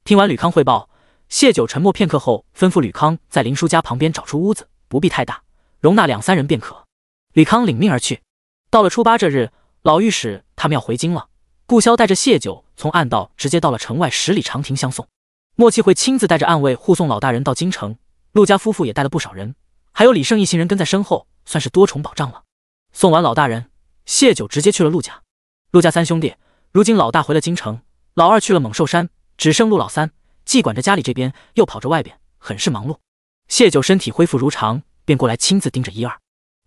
听完吕康汇报，谢九沉默片刻后吩咐吕康在林叔家旁边找出屋子，不必太大，容纳2-3人便可。吕康领命而去。到了初8这日，老御史他们要回京了，顾潇带着谢九从暗道直接到了城外10里长亭相送。莫七会亲自带着暗卫护送老大人到京城，陆家夫妇也带了不少人，还有李胜一行人跟在身后，算是多重保障了。送完老大人，谢九直接去了陆家。陆家3兄弟，如今老大回了京城，老二去了猛兽山，只剩陆老三，既管着家里这边，又跑着外边，很是忙碌。谢九身体恢复如常，便过来亲自盯着1、2。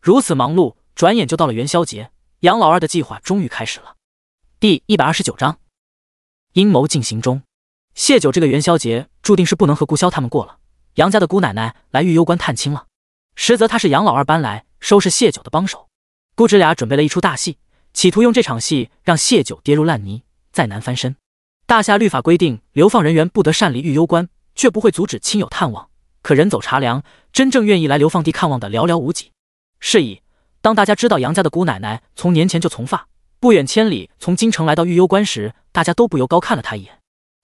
如此忙碌，转眼就到了元宵节，杨老二的计划终于开始了。第129章，阴谋进行中。谢九这个元宵节注定是不能和顾潇他们过了，杨家的姑奶奶来玉攸关探亲了，实则他是杨老二搬来收拾谢九的帮手。姑侄俩准备了一出大戏，企图用这场戏让谢九跌入烂泥，再难翻身。大夏律法规定，流放人员不得擅离玉攸关，却不会阻止亲友探望，可人走茶凉，真正愿意来流放地看望的寥寥无几。是以当大家知道杨家的姑奶奶从年前就从发不远千里从京城来到玉攸关时，大家都不由高看了他一眼。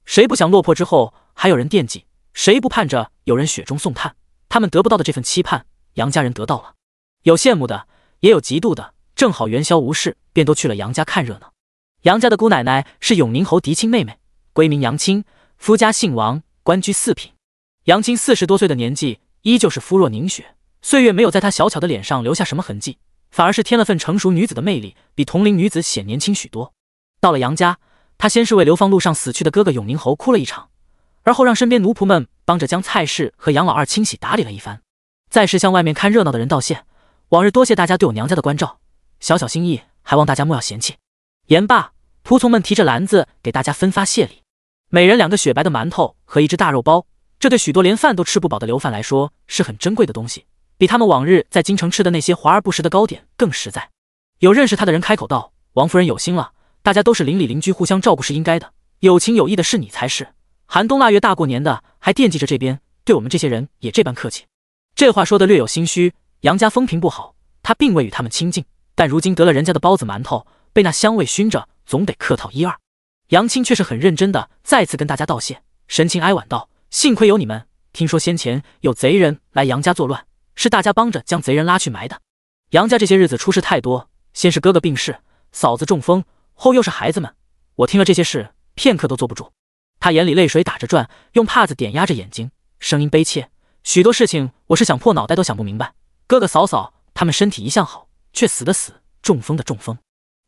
谁不想落魄之后还有人惦记，谁不盼着有人雪中送炭？他们得不到的这份期盼，杨家人得到了。有羡慕的，也有嫉妒的，正好元宵无事，便都去了杨家看热闹。杨家的姑奶奶是永宁侯嫡亲妹妹，闺名杨清，夫家姓王，官居4品。杨清40多岁的年纪，依旧是肤若凝雪，岁月没有在她小巧的脸上留下什么痕迹，反而是添了份成熟女子的魅力，比同龄女子显年轻许多。到了杨家，她先是为流放路上死去的哥哥永宁侯哭了一场，而后让身边奴仆们帮着将蔡氏和杨老二清洗打理了一番，再是向外面看热闹的人道谢，往日多谢大家对我娘家的关照，小小心意，还望大家莫要嫌弃。言罢，仆从们提着篮子给大家分发谢礼，每人2个雪白的馒头和1只大肉包，这对许多连饭都吃不饱的流犯来说是很珍贵的东西，比他们往日在京城吃的那些华而不实的糕点更实在。有认识他的人开口道：“王夫人有心了，大家都是邻里邻居，互相照顾是应该的，有情有义的是你才是。寒冬腊月大过年的，还惦记着这边，对我们这些人也这般客气。”这话说得略有心虚，杨家风评不好，他并未与他们亲近，但如今得了人家的包子馒头，被那香味熏着，总得客套1、2。杨清却是很认真的再次跟大家道谢，神情哀婉道：“幸亏有你们，听说先前有贼人来杨家作乱，是大家帮着将贼人拉去埋的。杨家这些日子出事太多，先是哥哥病逝，嫂子中风，后又是孩子们，我听了这些事，片刻都坐不住。”他眼里泪水打着转，用帕子点压着眼睛，声音悲切：“许多事情我是想破脑袋都想不明白，哥哥嫂嫂他们身体一向好，却死的死，中风的中风。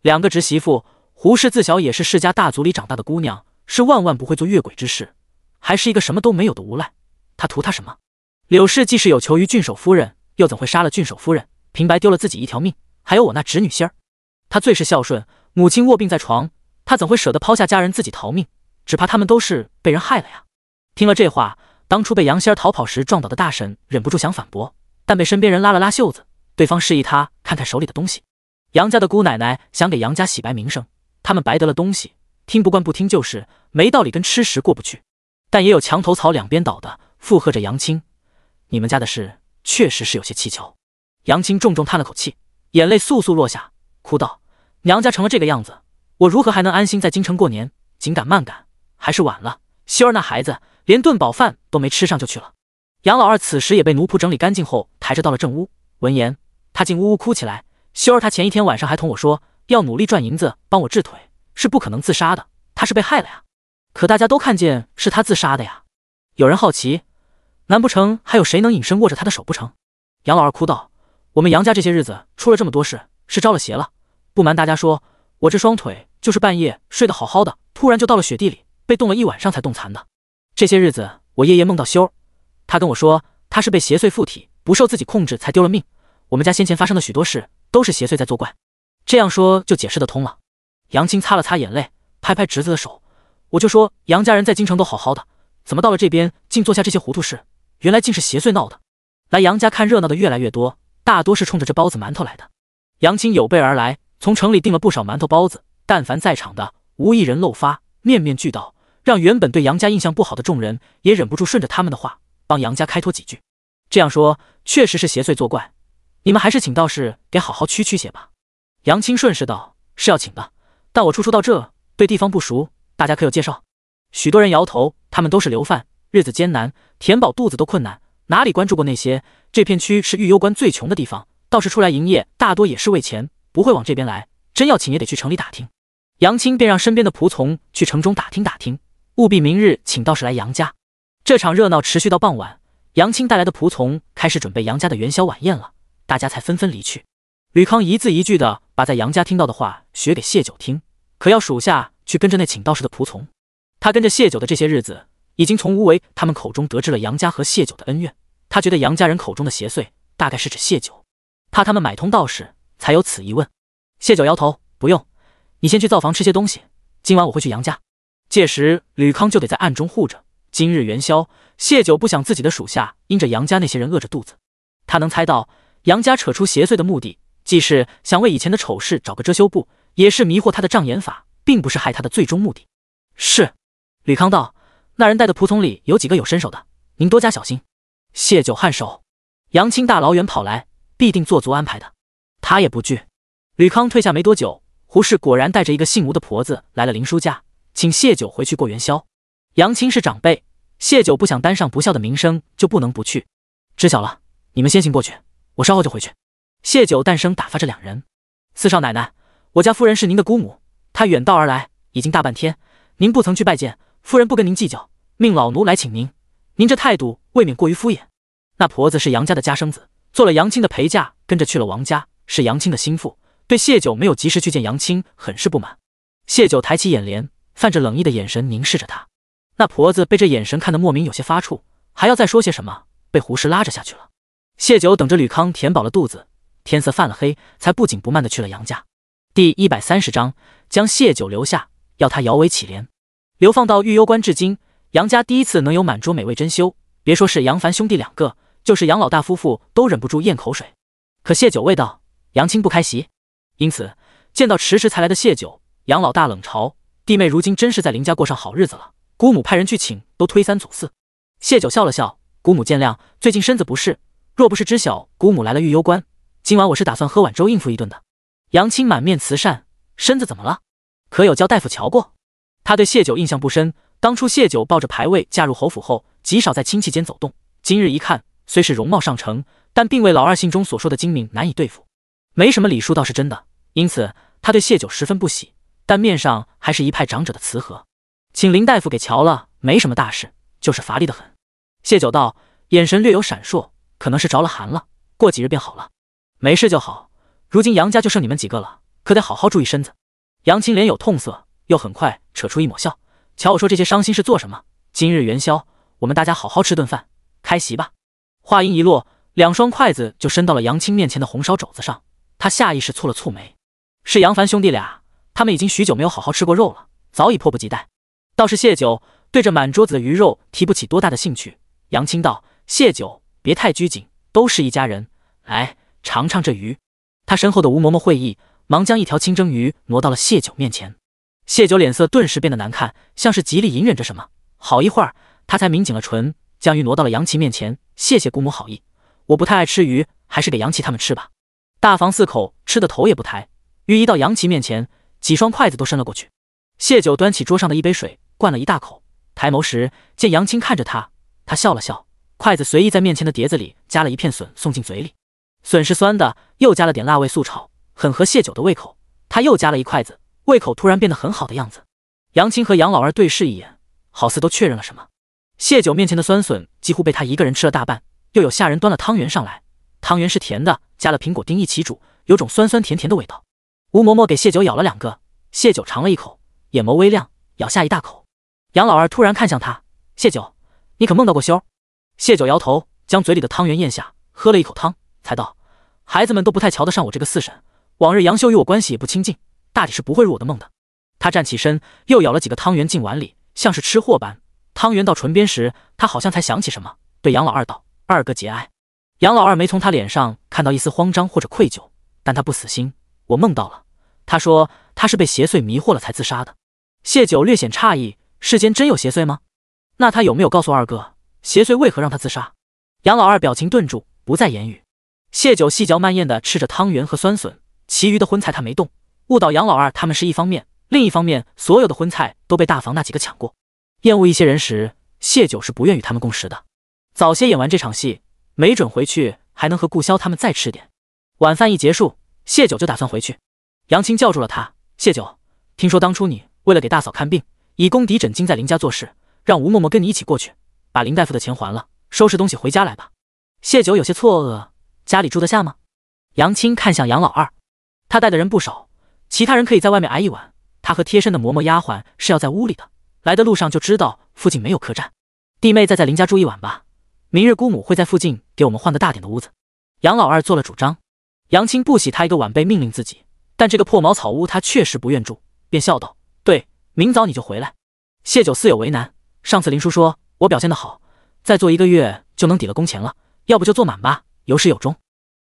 2个侄媳妇，胡氏自小也是世家大族里长大的姑娘，是万万不会做越轨之事，还是一个什么都没有的无赖，他图他什么？柳氏既是有求于郡守夫人，又怎会杀了郡守夫人，平白丢了自己一条命？还有我那侄女心儿，她最是孝顺，母亲卧病在床，她怎会舍得抛下家人自己逃命？只怕他们都是被人害了呀！”听了这话，当初被杨仙儿逃跑时撞倒的大婶忍不住想反驳，但被身边人拉了拉袖子，对方示意他看看手里的东西。杨家的姑奶奶想给杨家洗白名声，他们白得了东西，听不惯不听就是，没道理跟吃食过不去。但也有墙头草两边倒的，附和着杨青：“你们家的事确实是有些蹊跷。”杨青重重叹了口气，眼泪簌簌落下，哭道：“娘家成了这个样子，我如何还能安心在京城过年？紧赶慢赶，还是晚了。修儿那孩子连顿饱饭都没吃上就去了。”杨老二此时也被奴仆整理干净后抬着到了正屋，闻言他竟呜呜哭起来。修儿他前一天晚上还同我说要努力赚银子帮我治腿，是不可能自杀的，他是被害了呀。可大家都看见是他自杀的呀。有人好奇，难不成还有谁能隐身握着他的手不成？杨老二哭道：“我们杨家这些日子出了这么多事，是招了邪了。不瞒大家说，我这双腿就是半夜睡得好好的，突然就到了雪地里，被冻了一晚上才冻残的。这些日子我夜夜梦到修儿，他跟我说他是被邪祟附体，不受自己控制才丢了命。我们家先前发生的许多事都是邪祟在作怪。”这样说就解释得通了。杨青擦了擦眼泪，拍拍侄子的手：“我就说杨家人在京城都好好的，怎么到了这边竟做下这些糊涂事？原来竟是邪祟闹的。”来杨家看热闹的越来越多，大多是冲着这包子馒头来的。杨青有备而来，从城里订了不少馒头包子，但凡在场的无一人漏发，面面俱到，让原本对杨家印象不好的众人也忍不住顺着他们的话帮杨家开脱几句。这样说确实是邪祟作怪，你们还是请道士给好好驱驱邪吧。杨青顺势道：“是要请的，但我初到这，对地方不熟，大家可有介绍？”许多人摇头，他们都是流犯，日子艰难，填饱肚子都困难，哪里关注过那些？这片区是玉攸关最穷的地方，道士出来营业大多也是为钱，不会往这边来，真要请也得去城里打听。杨青便让身边的仆从去城中打听打听，务必明日请道士来杨家。这场热闹持续到傍晚，杨青带来的仆从开始准备杨家的元宵晚宴了，大家才纷纷离去。吕康一字一句的把在杨家听到的话学给谢九听，可要属下去跟着那请道士的仆从。他跟着谢九的这些日子，已经从吴为他们口中得知了杨家和谢九的恩怨。他觉得杨家人口中的邪祟大概是指谢九，怕他们买通道士，才有此疑问。谢九摇头：“不用，你先去灶房吃些东西，今晚我会去杨家。”届时吕康就得在暗中护着。今日元宵，谢九不想自己的属下因着杨家那些人饿着肚子。他能猜到杨家扯出邪祟的目的，既是想为以前的丑事找个遮羞布，也是迷惑他的障眼法，并不是害他的最终目的。是。吕康道：“那人带的仆从里有几个有身手的，您多加小心。”谢九颔首：“杨青大老远跑来，必定做足安排的，他也不惧。”吕康退下没多久，胡氏果然带着一个姓吴的婆子来了林叔家，请谢九回去过元宵。杨青是长辈，谢九不想担上不孝的名声，就不能不去。知晓了，你们先行过去，我稍后就回去。谢九淡声打发着两人：“四少奶奶，我家夫人是您的姑母，她远道而来，已经大半天，您不曾去拜见，夫人不跟您计较，命老奴来请您。您这态度未免过于敷衍。”那婆子是杨家的家生子，做了杨青的陪嫁，跟着去了王家，是杨青的心腹，对谢九没有及时去见杨青很是不满。谢九抬起眼帘，泛着冷意的眼神凝视着他。那婆子被这眼神看得莫名有些发怵，还要再说些什么，被胡氏拉着下去了。谢九等着吕康填饱了肚子，天色泛了黑，才不紧不慢地去了杨家。第130章，将谢九留下，要他摇尾乞怜。流放到玉攸关至今，杨家第一次能有满桌美味珍馐，别说是杨凡兄弟两个，就是杨老大夫妇都忍不住咽口水。可谢九未到，杨青不开席，因此见到迟迟才来的谢九，杨老大冷嘲：“弟妹如今真是在林家过上好日子了，姑母派人去请，都推三阻四。”谢九笑了笑：“姑母见谅，最近身子不适，若不是知晓姑母来了玉攸关，今晚我是打算喝碗粥应付一顿的。”杨青满面慈善：“身子怎么了？可有叫大夫瞧过？”他对谢九印象不深，当初谢九抱着牌位嫁入侯府后，极少在亲戚间走动，今日一看，虽是容貌上乘，但并未老二信中所说的精明难以对付，没什么礼数倒是真的，因此他对谢九十分不喜，但面上还是一派长者的慈和。请林大夫给瞧了，没什么大事，就是乏力得很。谢九道，眼神略有闪烁，可能是着了寒了，过几日便好了。没事就好，如今杨家就剩你们几个了，可得好好注意身子。杨青脸有痛色，又很快扯出一抹笑，瞧我说这些伤心是做什么？今日元宵，我们大家好好吃顿饭，开席吧。话音一落， 2双筷子就伸到了杨青面前的红烧肘子上，他下意识蹙了蹙眉。是杨凡兄弟俩，他们已经许久没有好好吃过肉了，早已迫不及待。倒是谢九对着满桌子的鱼肉提不起多大的兴趣。杨青道：“谢九，别太拘谨，都是一家人，来尝尝这鱼。”他身后的吴嬷嬷会意，忙将一条清蒸鱼挪到了谢九面前。谢九脸色顿时变得难看，像是极力隐忍着什么。好一会儿，他才抿紧了唇，将鱼挪到了杨琪面前。谢谢姑母好意，我不太爱吃鱼，还是给杨琪他们吃吧。大房4口吃的头也不抬，鱼一到杨琪面前，几双筷子都伸了过去。谢九端起桌上的一杯水，灌了一大口，抬眸时见杨青看着他，他笑了笑，筷子随意在面前的碟子里夹了一片笋送进嘴里。笋是酸的，又加了点辣味素炒，很合谢九的胃口。他又夹了一筷子，胃口突然变得很好的样子。杨青和杨老二对视一眼，好似都确认了什么。谢九面前的酸笋几乎被他一个人吃了大半，又有下人端了汤圆上来，汤圆是甜的，加了苹果丁一起煮，有种酸酸甜甜的味道。吴嬷嬷给谢九舀了2个，谢九尝了一口，眼眸微亮，咬下一大口。杨老二突然看向他：“谢九，你可梦到过休？”谢九摇头，将嘴里的汤圆咽下，喝了一口汤，才道：“孩子们都不太瞧得上我这个四婶，往日杨修与我关系也不亲近，大抵是不会入我的梦的。”他站起身，又舀了几个汤圆进碗里，像是吃货般。汤圆到唇边时，他好像才想起什么，对杨老二道：“二哥节哀。”杨老二没从他脸上看到一丝慌张或者愧疚，但他不死心：“我梦到了。”他说他是被邪祟迷惑了才自杀的。谢九略显诧异：“世间真有邪祟吗？那他有没有告诉二哥，邪祟为何让他自杀？”杨老二表情顿住，不再言语。谢九细嚼慢咽地吃着汤圆和酸笋，其余的荤菜他没动。误导杨老二他们是一方面，另一方面，所有的荤菜都被大房那几个抢过。厌恶一些人时，谢九是不愿与他们共食的。早些演完这场戏，没准回去还能和顾潇他们再吃点。晚饭一结束，谢九就打算回去。杨青叫住了他：“谢九，听说当初你为了给大嫂看病，以功抵枕经在林家做事，让吴嬷嬷跟你一起过去，把林大夫的钱还了，收拾东西回家来吧。”谢九有些错愕：“家里住得下吗？”杨青看向杨老二，他带的人不少，其他人可以在外面挨一晚，他和贴身的嬷嬷丫鬟是要在屋里的。来的路上就知道附近没有客栈，弟妹再在林家住一晚吧，明日姑母会在附近给我们换个大点的屋子。杨老二做了主张。杨青不喜他一个晚辈命令自己，但这个破茅草屋他确实不愿住，便笑道：“对，明早你就回来。”谢九似有为难：“上次林叔说我表现得好，再做1个月就能抵了工钱了，要不就做满吧，有始有终。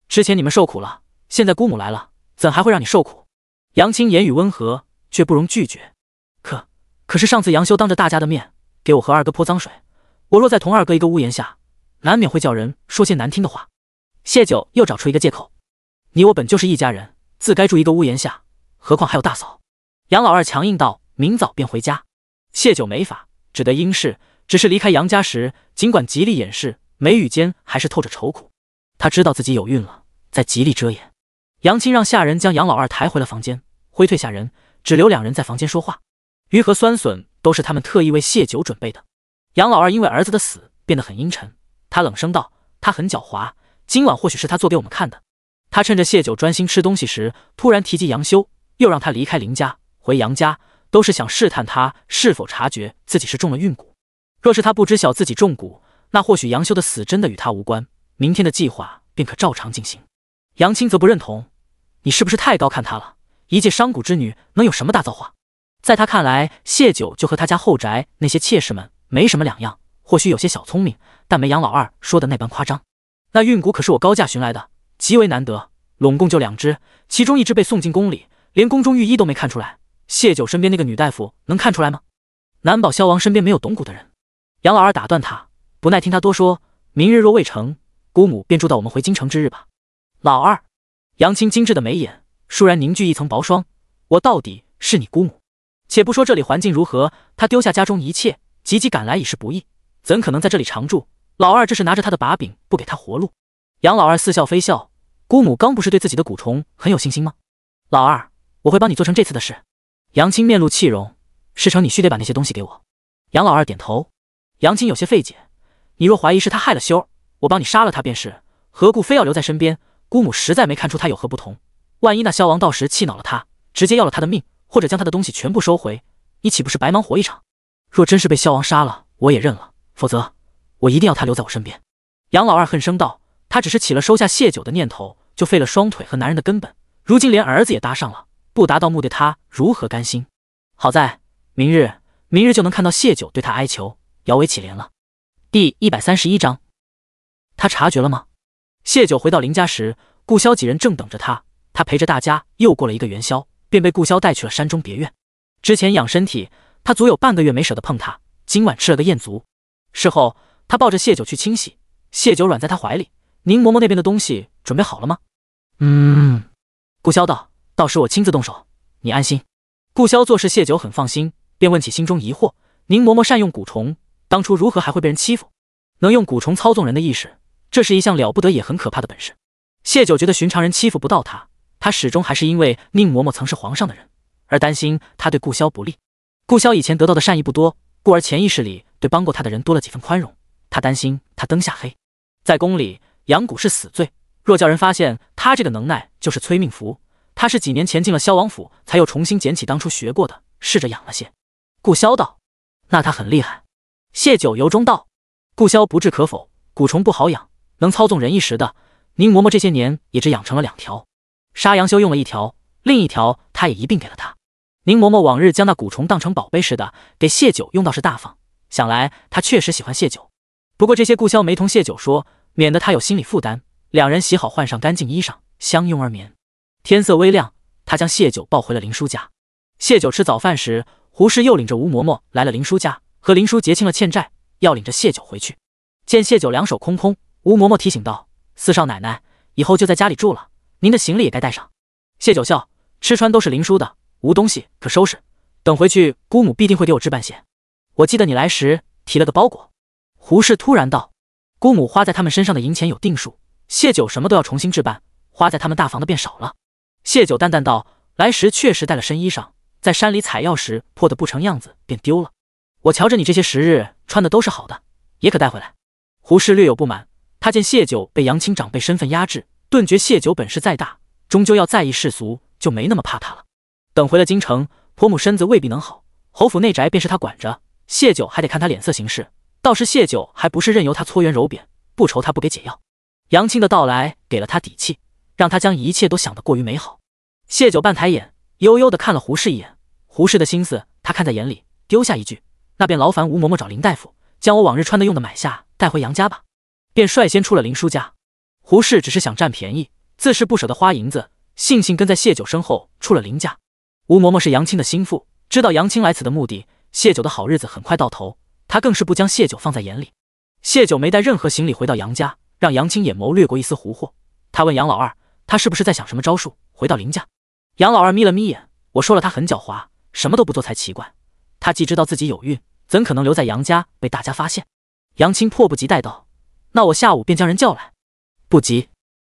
之前你们受苦了，现在姑母来了，怎还会让你受苦？”杨青言语温和，却不容拒绝。可是上次杨修当着大家的面给我和二哥泼脏水，我若再同二哥一个屋檐下，难免会叫人说些难听的话。谢九又找出一个借口：“你我本就是一家人，自该住一个屋檐下，何况还有大嫂。”杨老二强硬道：“明早便回家。”谢九没法，只得应是。只是离开杨家时，尽管极力掩饰，眉宇间还是透着愁苦。他知道自己有孕了，在极力遮掩。杨青让下人将杨老二抬回了房间，挥退下人，只留2人在房间说话。鱼和酸笋都是他们特意为谢九准备的。杨老二因为儿子的死变得很阴沉，他冷声道：“他很狡猾，今晚或许是他做给我们看的。”他趁着谢九专心吃东西时，突然提及杨修，又让他离开林家回杨家，都是想试探他是否察觉自己是中了孕蛊。若是他不知晓自己中蛊，那或许杨修的死真的与他无关，明天的计划便可照常进行。杨青则不认同：“你是不是太高看他了？一介商贾之女能有什么大造化？”在他看来，谢九就和他家后宅那些妾室们没什么两样，或许有些小聪明，但没杨老二说的那般夸张。那孕蛊可是我高价寻来的，极为难得，拢共就2只，其中1只被送进宫里，连宫中御医都没看出来。谢九身边那个女大夫能看出来吗？难保萧王身边没有懂蛊的人。杨老二打断他，不耐听他多说：“明日若未成，姑母便住到我们回京城之日吧。”老二，杨青精致的眉眼倏然凝聚一层薄霜：“我到底是你姑母。且不说这里环境如何，他丢下家中一切，急急赶来已是不易，怎可能在这里常住？老二这是拿着他的把柄，不给他活路。”杨老二似笑非笑：“姑母刚不是对自己的蛊虫很有信心吗？老二，我会帮你做成这次的事。”杨青面露气容：“事成你须得把那些东西给我。”杨老二点头。杨青有些费解：“你若怀疑是他害了修，我帮你杀了他便是，何故非要留在身边？姑母实在没看出他有何不同。万一那萧王到时气恼了他，直接要了他的命，或者将他的东西全部收回，你岂不是白忙活一场？若真是被萧王杀了，我也认了，否则我一定要他留在我身边。”杨老二恨声道：“他只是起了收下谢酒的念头，就废了双腿和男人的根本，如今连儿子也搭上了，不达到目的他如何甘心？好在明日就能看到谢酒对他哀求，摇尾乞怜了。第131章，他察觉了吗？谢酒回到林家时，顾潇几人正等着他，他陪着大家又过了一个元宵，便被顾潇带去了山中别院。之前养身体，他足有半个月没舍得碰他，今晚吃了个厌足。事后他抱着谢酒去清洗，谢酒软在他怀里。宁嬷嬷那边的东西准备好了吗？顾潇道，到时我亲自动手，你安心。顾潇做事谢酒很放心，便问起心中疑惑，宁嬷嬷善用蛊虫，当初如何还会被人欺负？能用蛊虫操纵人的意识，这是一项了不得也很可怕的本事。谢酒觉得寻常人欺负不到他，他始终还是因为宁嬷嬷曾是皇上的人，而担心他对顾潇不利。顾潇以前得到的善意不多，故而潜意识里对帮过他的人多了几分宽容，他担心他灯下黑。在宫里养蛊是死罪，若叫人发现他这个能耐就是催命符。他是几年前进了萧王府，才又重新捡起当初学过的，试着养了些。顾潇道，那他很厉害。谢酒由衷道，顾潇不置可否，蛊虫不好养，能操纵人一时的，宁嬷嬷这些年也只养成了2条，沙阳修用了1条，另1条他也一并给了他。宁嬷嬷往日将那蛊虫当成宝贝似的，给谢酒用倒是大方，想来他确实喜欢谢酒。不过这些顾潇没同谢酒说，免得他有心理负担。两人洗好，换上干净衣裳，相拥而眠。天色微亮，他将谢酒抱回了林叔家。谢酒吃早饭时，胡氏又领着吴嬷嬷来了林叔家，和林叔结清了欠债，要领着谢酒回去。见谢酒两手空空，吴嬷嬷提醒道，四少奶奶以后就在家里住了，您的行李也该带上。谢酒笑，吃穿都是林叔的，无东西可收拾，等回去姑母必定会给我置办些。我记得你来时提了个包裹。胡氏突然道，姑母花在他们身上的银钱有定数，谢酒什么都要重新置办，花在他们大房的便少了。谢酒淡淡道，来时确实带了身衣裳，在山里采药时破得不成样子便丢了，我瞧着你这些时日穿的都是好的，也可带回来。胡氏略有不满，他见谢酒被杨青长辈身份压制，顿觉谢酒本事再大，终究要在意世俗，就没那么怕他了。等回了京城，婆母身子未必能好，侯府内宅便是他管着，谢酒还得看他脸色行事，到时谢酒还不是任由他搓圆揉扁，不愁他不给解药。杨青的到来给了他底气，让他将一切都想得过于美好。谢酒半抬眼，悠悠地看了胡氏一眼，胡氏的心思他看在眼里，丢下一句，那便劳烦吴嬷嬷找林大夫，将我往日穿的用的买下，带回杨家吧。便率先出了林叔家。胡氏只是想占便宜，自是不舍得花银子，悻悻跟在谢酒身后出了林家。吴嬷嬷是杨青的心腹，知道杨青来此的目的，谢酒的好日子很快到头，他更是不将谢酒放在眼里。谢酒没带任何行李回到杨家，让杨青眼眸掠过一丝狐惑。他问杨老二，他是不是在想什么招数？回到林家，杨老二眯了眯眼，我说了他很狡猾，什么都不做才奇怪。他既知道自己有孕，怎可能留在杨家被大家发现？杨青迫不及待道，那我下午便将人叫来。不急。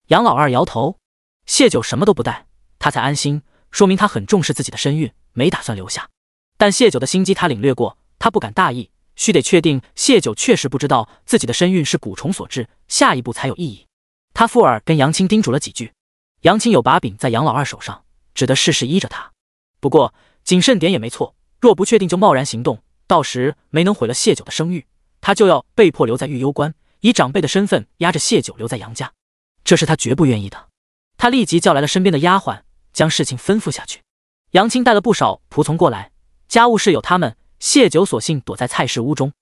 杨老二摇头。谢酒什么都不带，他才安心，说明他很重视自己的身孕，没打算留下。但谢酒的心机他领略过，他不敢大意，须得确定谢酒确实不知道自己的身孕是蛊虫所致，下一步才有意义。他附耳跟杨青叮嘱了几句，杨青有把柄在杨老二手上，只得事事依着他。不过谨慎点也没错，若不确定就贸然行动，到时没能毁了谢酒的声誉，他就要被迫留在御幽关，以长辈的身份压着谢酒留在杨家，这是他绝不愿意的。他立即叫来了身边的丫鬟，将事情吩咐下去。杨青带了不少仆从过来，家务事有他们，谢酒索性躲在蔡氏屋中。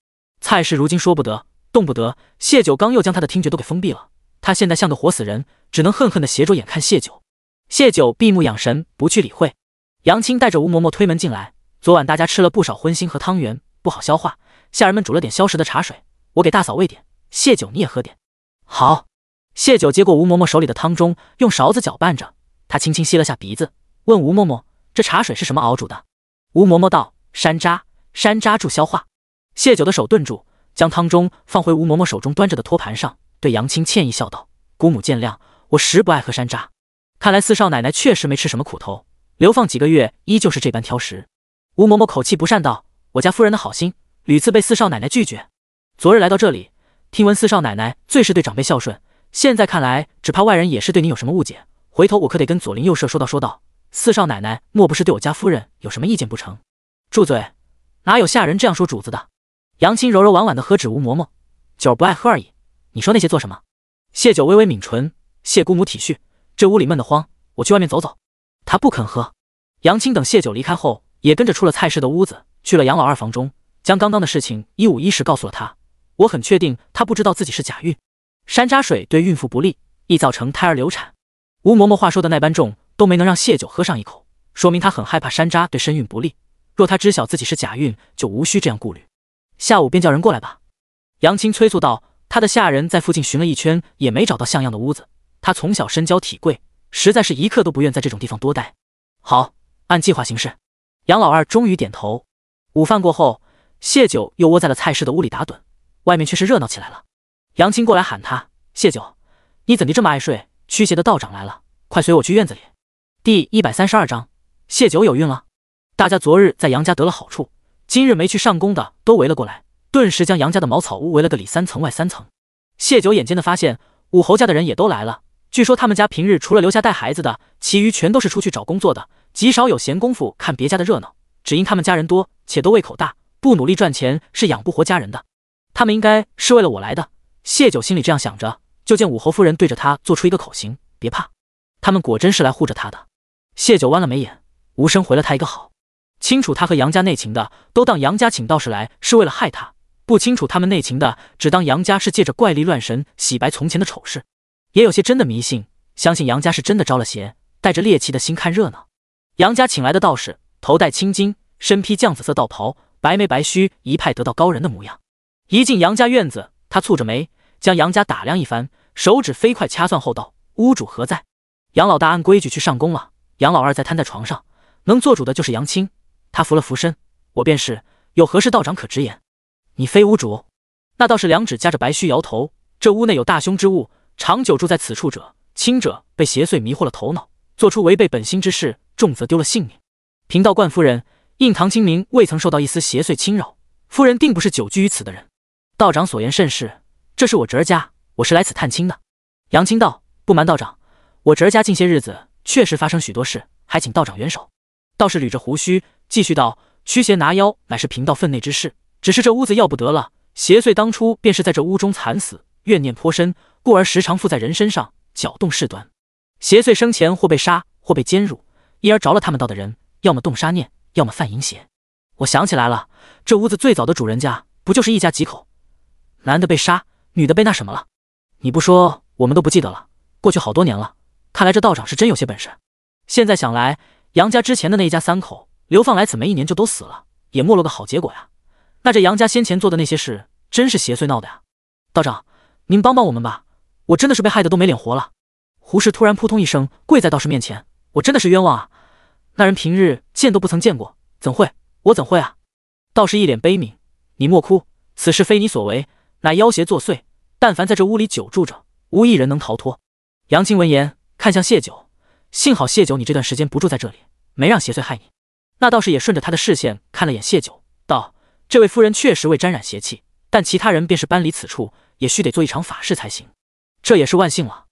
蔡氏如今说不得动不得，谢酒刚又将他的听觉都给封闭了，他现在像个活死人，只能恨恨地斜着眼看谢酒。谢酒闭目养神，不去理会。杨青带着吴嬷嬷推门进来，昨晚大家吃了不少荤腥和汤圆，不好消化，下人们煮了点消食的茶水，我给大嫂喂点，谢酒你也喝点。好。谢酒接过吴嬷嬷手里的汤盅，用勺子搅拌着，他轻轻吸了下鼻子，问吴嬷嬷，这茶水是什么熬煮的？吴嬷嬷道，山楂，山楂助消化。谢酒的手顿住，将汤盅放回吴嬷嬷手中端着的托盘上，对杨青歉意笑道，姑母见谅，我实不爱喝山楂。看来四少奶奶确实没吃什么苦头，流放几个月依旧是这般挑食。吴嬷嬷口气不善道，我家夫人的好心屡次被四少奶奶拒绝，昨日来到这里，听闻四少奶奶最是对长辈孝顺，现在看来只怕外人也是对你有什么误解，回头我可得跟左邻右舍说道，四少奶奶莫不是对我家夫人有什么意见不成？住嘴，哪有下人这样说主子的？杨青柔柔婉婉地喝止吴嬷嬷，酒不爱喝而已，你说那些做什么？谢九微微抿唇，谢姑母体恤，这屋里闷得慌，我去外面走走。他不肯喝。杨青等谢九离开后，也跟着出了蔡氏的屋子，去了杨老二房中，将刚刚的事情一五一十告诉了他。我很确定他不知道自己是假孕，山楂水对孕妇不利，易造成胎儿流产。吴嬷嬷话说的那般重，都没能让谢九喝上一口，说明他很害怕山楂对身孕不利。若他知晓自己是假孕，就无需这样顾虑。下午便叫人过来吧。杨青催促道。他的下人在附近寻了一圈，也没找到像样的屋子。他从小身娇体贵，实在是一刻都不愿在这种地方多待。好，按计划行事。杨老二终于点头。午饭过后，谢九又窝在了蔡氏的屋里打盹，外面却是热闹起来了。杨青过来喊他：“谢九，你怎地这么爱睡？驱邪的道长来了，快随我去院子里。”第132章，谢九有孕了。大家昨日在杨家得了好处，今日没去上工的都围了过来，顿时将杨家的茅草屋围了个里3层外3层。谢九眼尖的发现，武侯家的人也都来了。据说他们家平日除了留下带孩子的，其余全都是出去找工作的，极少有闲工夫看别家的热闹。只因他们家人多，且都胃口大，不努力赚钱是养不活家人的。他们应该是为了我来的。谢九心里这样想着，就见武侯夫人对着他做出一个口型：“别怕。”他们果真是来护着他的。谢九弯了眉眼，无声回了他一个好。清楚他和杨家内情的，都当杨家请道士来是为了害他；不清楚他们内情的，只当杨家是借着怪力乱神洗白从前的丑事。也有些真的迷信，相信杨家是真的招了邪，带着猎奇的心看热闹。杨家请来的道士，头戴青巾，身披绛紫色道袍，白眉白须，一派得道高人的模样。一进杨家院子，他蹙着眉，将杨家打量一番，手指飞快掐算后道：“屋主何在？”杨老大按规矩去上工了，杨老二在瘫在床上，能做主的就是杨青。他扶了扶身：“我便是，有何事道长可直言。”“你非屋主？”那道士两指夹着白须摇头：“这屋内有大凶之物，长久住在此处者，轻者被邪祟迷惑了头脑，做出违背本心之事，重则丢了性命。贫道冠夫人印堂清明，未曾受到一丝邪祟侵扰，夫人定不是久居于此的人。道长所言甚是，这是我侄儿家，我是来此探亲的。”杨青道：“不瞒道长，我侄儿家近些日子确实发生许多事，还请道长援手。”道士捋着胡须继续道：“驱邪拿妖乃是贫道分内之事，只是这屋子要不得了，邪祟当初便是在这屋中惨死，怨念颇深，故而时常附在人身上，搅动事端。邪祟生前或被杀，或被奸辱，因而着了他们道的人，要么动杀念，要么犯淫邪。我想起来了，这屋子最早的主人家不就是一家几口？男的被杀，女的被那什么了？你不说，我们都不记得了。过去好多年了，看来这道长是真有些本事。现在想来，杨家之前的那一家3口流放来此没1年就都死了，也没落个好结果呀。那这杨家先前做的那些事，真是邪祟闹的呀。道长，您帮帮我们吧，我真的是被害得都没脸活了。”胡氏突然扑通一声跪在道士面前：“我真的是冤枉啊！那人平日见都不曾见过，怎会？我怎会啊？”道士一脸悲悯：“你莫哭，此事非你所为，乃妖邪作祟。但凡在这屋里久住着，无一人能逃脱。”杨青闻言看向谢九，幸好谢九你这段时间不住在这里，没让邪祟害你。那道士也顺着他的视线看了眼谢九，道：“这位夫人确实未沾染邪气，但其他人便是搬离此处，也须得做一场法事才行。这也是万幸了。”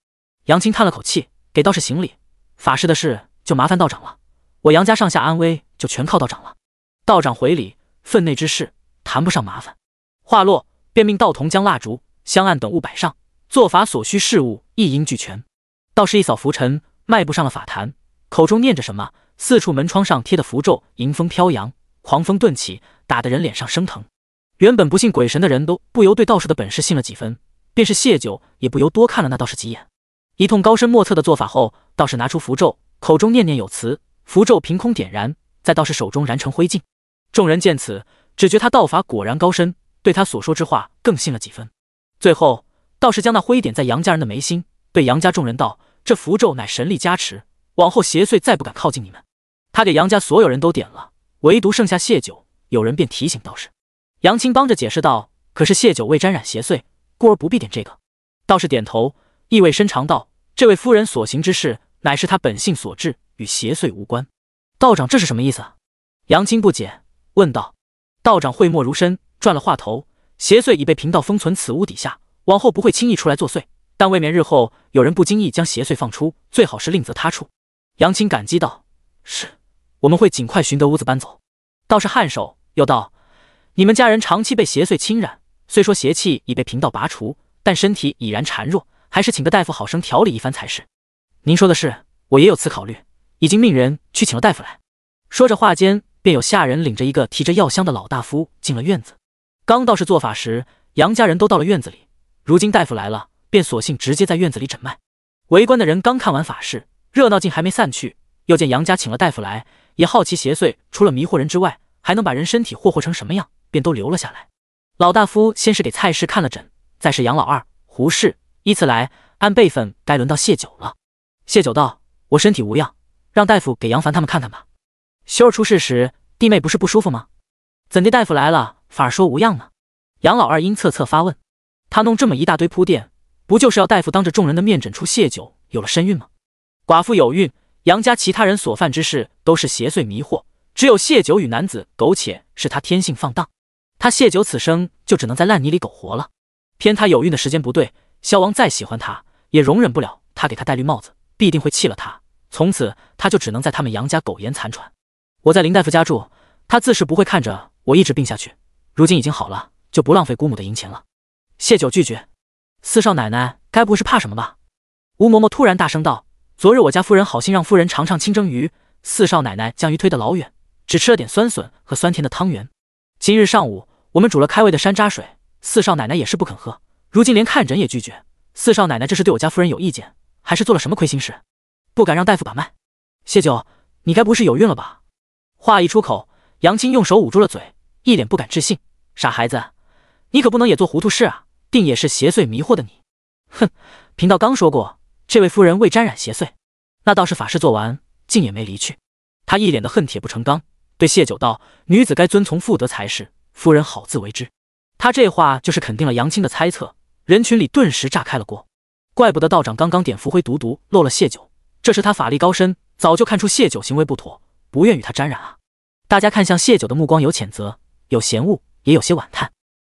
杨青叹了口气，给道士行礼：“法事的事就麻烦道长了，我杨家上下安危就全靠道长了。”道长回礼：“分内之事谈不上麻烦。”话落，便命道童将蜡烛、香案等物摆上，做法所需事物一应俱全。道士一扫拂尘，迈步上了法坛，口中念着什么，四处门窗上贴的符咒迎风飘扬，狂风顿起，打得人脸上生疼。原本不信鬼神的人都不由对道士的本事信了几分，便是谢九也不由多看了那道士几眼。一通高深莫测的做法后，道士拿出符咒，口中念念有词，符咒凭空点燃，在道士手中燃成灰烬。众人见此，只觉他道法果然高深，对他所说之话更信了几分。最后，道士将那灰点在杨家人的眉心，对杨家众人道：“这符咒乃神力加持，往后邪祟再不敢靠近你们。”他给杨家所有人都点了，唯独剩下谢九，有人便提醒道士。杨青帮着解释道：“可是谢九未沾染邪祟，故而不必点这个。”道士点头，意味深长道：“这位夫人所行之事，乃是他本性所致，与邪祟无关。”道长这是什么意思？杨青不解，问道。道长讳莫如深，转了话头：“邪祟已被贫道封存此屋底下，往后不会轻易出来作祟，但未免日后有人不经意将邪祟放出，最好是另择他处。”杨青感激道：“是，我们会尽快寻得屋子搬走。”道士颔首，又道：“你们家人长期被邪祟侵染，虽说邪气已被贫道拔除，但身体已然孱弱，还是请个大夫好生调理一番才是。您说的是，我也有此考虑，已经命人去请了大夫来。说着话间，便有下人领着一个提着药箱的老大夫进了院子。刚到是做法时，杨家人都到了院子里，如今大夫来了，便索性直接在院子里诊脉。围观的人刚看完法事，热闹劲还没散去，又见杨家请了大夫来，也好奇邪祟除了迷惑人之外，还能把人身体霍霍成什么样，便都留了下来。老大夫先是给蔡氏看了诊，再是杨老二、胡氏，依次来，按辈分该轮到谢九了。谢九道：“我身体无恙，让大夫给杨凡他们看看吧。修儿出事时，弟妹不是不舒服吗？怎地大夫来了，反而说无恙呢？”杨老二阴恻恻发问。他弄这么一大堆铺垫，不就是要大夫当着众人的面诊出谢九有了身孕吗？寡妇有孕，杨家其他人所犯之事都是邪祟迷惑，只有谢九与男子苟且是他天性放荡，他谢九此生就只能在烂泥里苟活了。偏他有孕的时间不对，萧王再喜欢他，也容忍不了他给他戴绿帽子，必定会弃了他。从此他就只能在他们杨家苟延残喘。我在林大夫家住，他自是不会看着我一直病下去，如今已经好了，就不浪费姑母的银钱了。谢九拒绝。四少奶奶该不会是怕什么吧？吴嬷嬷突然大声道：“昨日我家夫人好心让夫人尝尝清蒸鱼，四少奶奶将鱼推得老远，只吃了点酸笋和酸甜的汤圆。今日上午我们煮了开胃的山楂水，四少奶奶也是不肯喝，如今连看诊也拒绝。四少奶奶这是对我家夫人有意见，还是做了什么亏心事，不敢让大夫把脉？谢九，你该不是有孕了吧？”话一出口，杨青用手捂住了嘴，一脸不敢置信：“傻孩子，你可不能也做糊涂事啊！定也是邪祟迷惑的你。”哼，贫道刚说过，这位夫人未沾染邪祟。那倒是法事做完，竟也没离去。他一脸的恨铁不成钢，对谢九道：“女子该遵从妇德才是，夫人好自为之。”他这话就是肯定了杨青的猜测，人群里顿时炸开了锅。怪不得道长刚刚点符灰毒毒漏了谢九，这是他法力高深，早就看出谢九行为不妥，不愿与他沾染啊。大家看向谢九的目光有谴责，有嫌恶，也有些惋叹。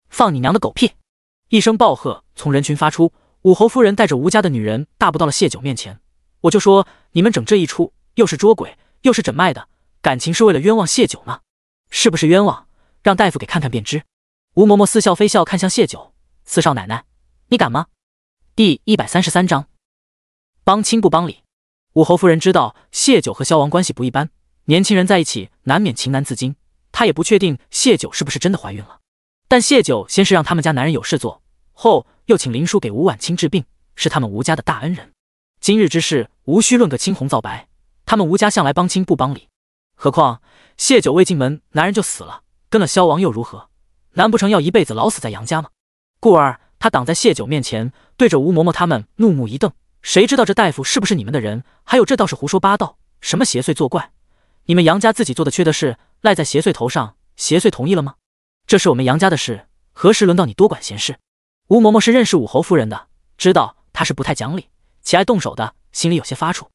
放你娘的狗屁！一声暴喝从人群发出，武侯夫人带着吴家的女人大步到了谢九面前。我就说你们整这一出，又是捉鬼，又是诊脉的，感情是为了冤枉谢九呢？是不是冤枉？让大夫给看看便知。吴嬷嬷似笑非笑看向谢九：“四少奶奶，你敢吗？”第133章，帮亲不帮理。武侯夫人知道谢九和萧王关系不一般，年轻人在一起难免情难自禁，她也不确定谢九是不是真的怀孕了。但谢九先是让他们家男人有事做，后又请林叔给吴婉清治病，是他们吴家的大恩人。今日之事无需论个青红皂白，他们吴家向来帮亲不帮理。何况谢九未进门，男人就死了，跟了萧王又如何？难不成要一辈子老死在杨家吗？故而他挡在谢九面前，对着吴嬷嬷他们怒目一瞪：“谁知道这大夫是不是你们的人？还有这倒是胡说八道，什么邪祟作怪？你们杨家自己做的缺的事，赖在邪祟头上，邪祟同意了吗？这是我们杨家的事，何时轮到你多管闲事？”吴嬷嬷是认识武侯夫人的，知道她是不太讲理且爱动手的，心里有些发怵。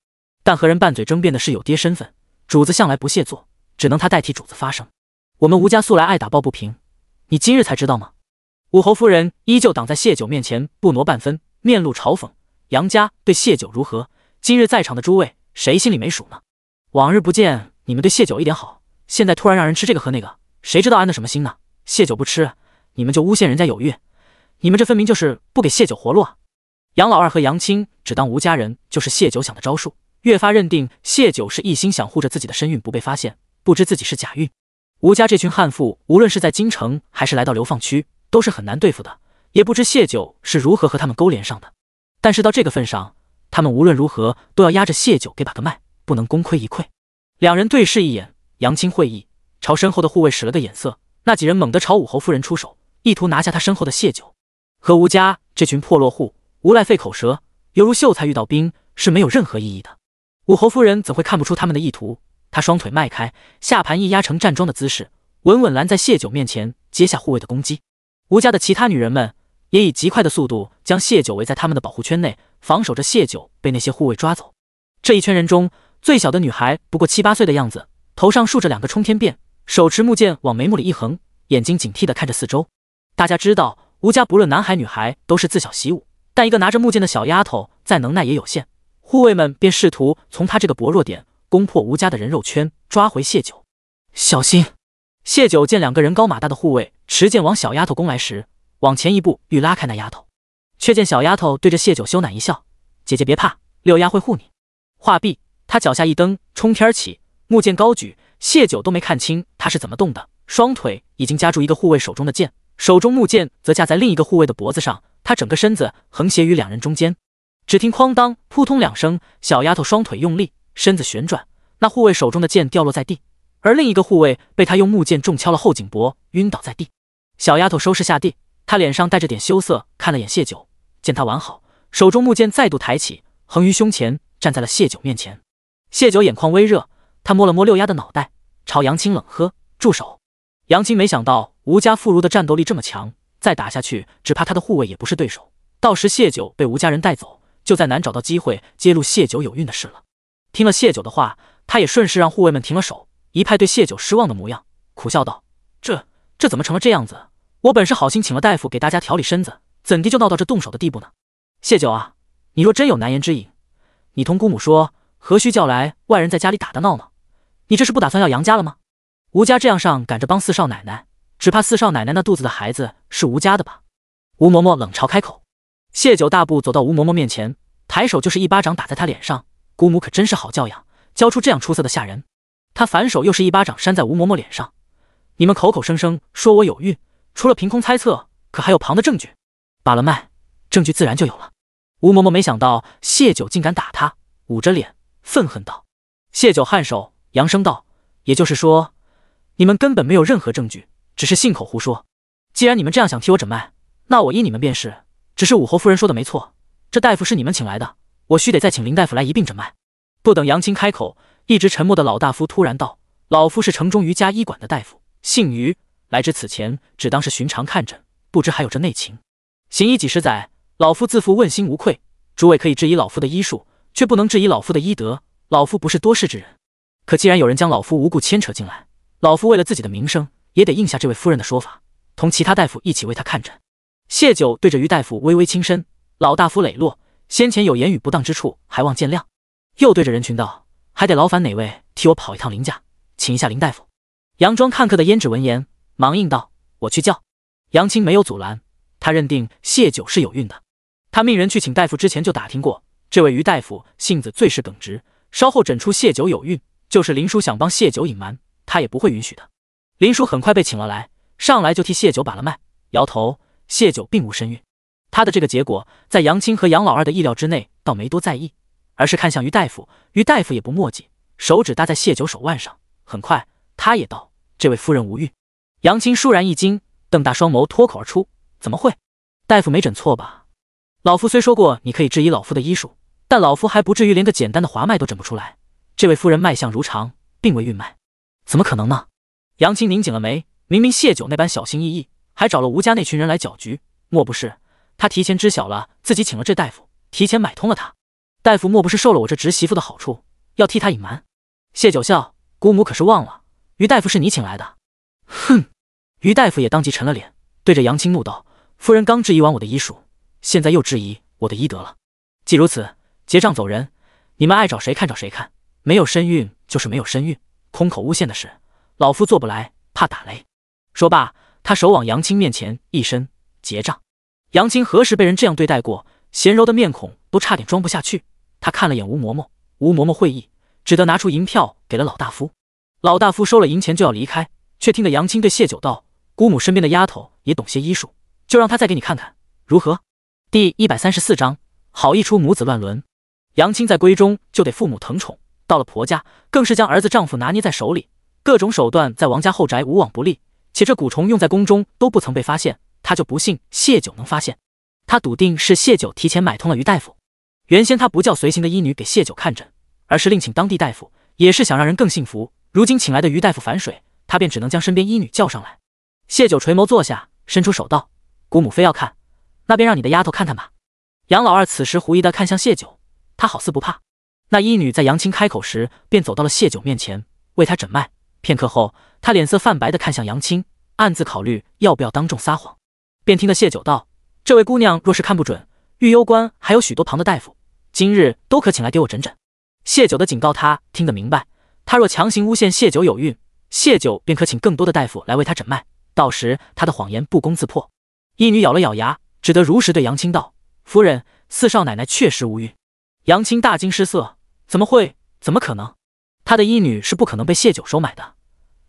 但和人拌嘴争辩的是有爹身份，主子向来不屑做，只能他代替主子发声。我们吴家素来爱打抱不平，你今日才知道吗？武侯夫人依旧挡在谢九面前不挪半分，面露嘲讽：“杨家对谢九如何？今日在场的诸位，谁心里没数呢？往日不见你们对谢九一点好，现在突然让人吃这个喝那个，谁知道安的什么心呢？谢九不吃，你们就诬陷人家有孕，你们这分明就是不给谢九活路啊！”杨老二和杨青只当吴家人就是谢九想的招数，越发认定谢九是一心想护着自己的身孕不被发现，不知自己是假孕。吴家这群悍妇，无论是在京城还是来到流放区，都是很难对付的，也不知谢九是如何和他们勾连上的。但是到这个份上，他们无论如何都要压着谢九给把个脉，不能功亏一篑。两人对视一眼，杨青会意，朝身后的护卫使了个眼色，那几人猛地朝武侯夫人出手，意图拿下他身后的谢九。和吴家这群破落户无赖费口舌，犹如秀才遇到兵，是没有任何意义的。武侯夫人怎会看不出他们的意图？她双腿迈开，下盘一压成站桩的姿势，稳稳拦在谢九面前，接下护卫的攻击。吴家的其他女人们也以极快的速度将谢九围在他们的保护圈内，防守着谢九被那些护卫抓走。这一圈人中，最小的女孩不过7、8岁的样子，头上竖着2个冲天辫，手持木剑往眉目里一横，眼睛警惕地看着四周。大家知道吴家不论男孩女孩都是自小习武，但一个拿着木剑的小丫头再能耐也有限，护卫们便试图从她这个薄弱点攻破吴家的人肉圈，抓回谢九。小心！谢九见2个人高马大的护卫持剑往小丫头攻来时，往前一步欲拉开那丫头。却见小丫头对着谢九羞赧一笑：“姐姐别怕，六丫会护你。”话毕，她脚下一蹬，冲天起，木剑高举，谢九都没看清她是怎么动的，双腿已经夹住一个护卫手中的剑，手中木剑则架在另一个护卫的脖子上，她整个身子横斜于两人中间。只听哐当扑通两声，小丫头双腿用力，身子旋转，那护卫手中的剑掉落在地，而另一个护卫被他用木剑重敲了后颈脖，晕倒在地。小丫头收拾下地，她脸上带着点羞涩，看了眼谢九，见他完好，手中木剑再度抬起，横于胸前，站在了谢九面前。谢九眼眶微热，他摸了摸六丫的脑袋，朝杨青冷喝：“住手！”杨青没想到吴家妇孺的战斗力这么强，再打下去，只怕他的护卫也不是对手，到时谢九被吴家人带走，就再难找到机会揭露谢九有孕的事了。听了谢九的话，他也顺势让护卫们停了手，一派对谢九失望的模样，苦笑道：“这怎么成了这样子？我本是好心请了大夫给大家调理身子，怎地就闹到这动手的地步呢？谢九啊，你若真有难言之隐，你同姑母说，何须叫来外人在家里打打闹闹？你这是不打算要杨家了吗？吴家这样上赶着帮四少奶奶，只怕四少奶奶那肚子的孩子是吴家的吧？”吴嬷嬷冷嘲开口。谢九大步走到吴嬷嬷面前，抬手就是一巴掌打在她脸上。姑母可真是好教养，教出这样出色的下人。他反手又是一巴掌扇在吴嬷嬷脸上：“你们口口声声说我有孕，除了凭空猜测，可还有旁的证据？把了脉，证据自然就有了。”吴嬷嬷没想到谢九竟敢打他，捂着脸愤恨道。谢九颔首，扬声道：“也就是说，你们根本没有任何证据，只是信口胡说。既然你们这样想替我诊脉，那我依你们便是。只是武侯夫人说的没错，这大夫是你们请来的，我须得再请林大夫来一并诊脉。”不等杨青开口，一直沉默的老大夫突然道：“老夫是城中余家医馆的大夫，姓余，来至此前只当是寻常看诊，不知还有这内情。行医几十载，老夫自负问心无愧，诸位可以质疑老夫的医术，却不能质疑老夫的医德。老夫不是多事之人，可既然有人将老夫无故牵扯进来，老夫为了自己的名声，也得应下这位夫人的说法，同其他大夫一起为他看诊。”谢九对着余大夫微微轻身：“老大夫磊落，先前有言语不当之处，还望见谅。”又对着人群道：“还得劳烦哪位替我跑一趟林家，请一下林大夫。”佯装看客的胭脂闻言，忙应道：“我去叫。”杨青没有阻拦，他认定谢九是有孕的。他命人去请大夫之前就打听过，这位余大夫性子最是耿直，稍后诊出谢九有孕，就是林叔想帮谢九隐瞒，他也不会允许的。林叔很快被请了来，上来就替谢九把了脉，摇头，谢九并无身孕。他的这个结果在杨青和杨老二的意料之内，倒没多在意，而是看向余大夫。余大夫也不墨迹，手指搭在谢九手腕上，很快他也道：“这位夫人无孕。”杨青倏然一惊，瞪大双眸脱口而出：“怎么会？大夫没诊错吧？老夫虽说过你可以质疑老夫的医术，但老夫还不至于连个简单的滑脉都诊不出来。这位夫人脉象如常，并未孕脉，怎么可能呢？”杨青拧紧了眉，明明谢九那般小心翼翼，还找了吴家那群人来搅局，莫不是他提前知晓了自己请了这大夫，提前买通了他？大夫莫不是受了我这侄媳妇的好处，要替他隐瞒？谢九笑：“姑母可是忘了，余大夫是你请来的？”哼！余大夫也当即沉了脸，对着杨青怒道：“夫人刚质疑完我的医术，现在又质疑我的医德了。既如此，结账走人，你们爱找谁看找谁看，没有身孕就是没有身孕，空口诬陷的事，老夫做不来，怕打雷。”说罢，他手往杨青面前一伸，结账。杨青何时被人这样对待过？贤柔的面孔都差点装不下去。他看了眼吴嬷嬷，吴嬷嬷会意，只得拿出银票给了老大夫。老大夫收了银钱就要离开，却听得杨青对谢九道：“姑母身边的丫头也懂些医术，就让她再给你看看，如何？”第134章，好一出母子乱伦。杨青在闺中就得父母疼宠，到了婆家更是将儿子丈夫拿捏在手里，各种手段在王家后宅无往不利，且这蛊虫用在宫中都不曾被发现，他就不信谢九能发现。他笃定是谢九提前买通了余大夫。原先他不叫随行的医女给谢九看诊，而是另请当地大夫，也是想让人更信服。如今请来的余大夫反水，他便只能将身边医女叫上来。谢九垂眸坐下，伸出手道：“姑母非要看，那便让你的丫头看看吧。”杨老二此时狐疑地看向谢九，他好似不怕。那医女在杨青开口时，便走到了谢九面前，为他诊脉。片刻后，他脸色泛白地看向杨青，暗自考虑要不要当众撒谎。便听得谢九道：“这位姑娘若是看不准，御幽关还有许多旁的大夫，今日都可请来给我诊诊。”谢九的警告他听得明白，他若强行诬陷谢九有孕，谢九便可请更多的大夫来为他诊脉，到时他的谎言不攻自破。医女咬了咬牙，只得如实对杨青道：“夫人，四少奶奶确实无孕。杨青大惊失色，怎么会？怎么可能？他的医女是不可能被谢九收买的，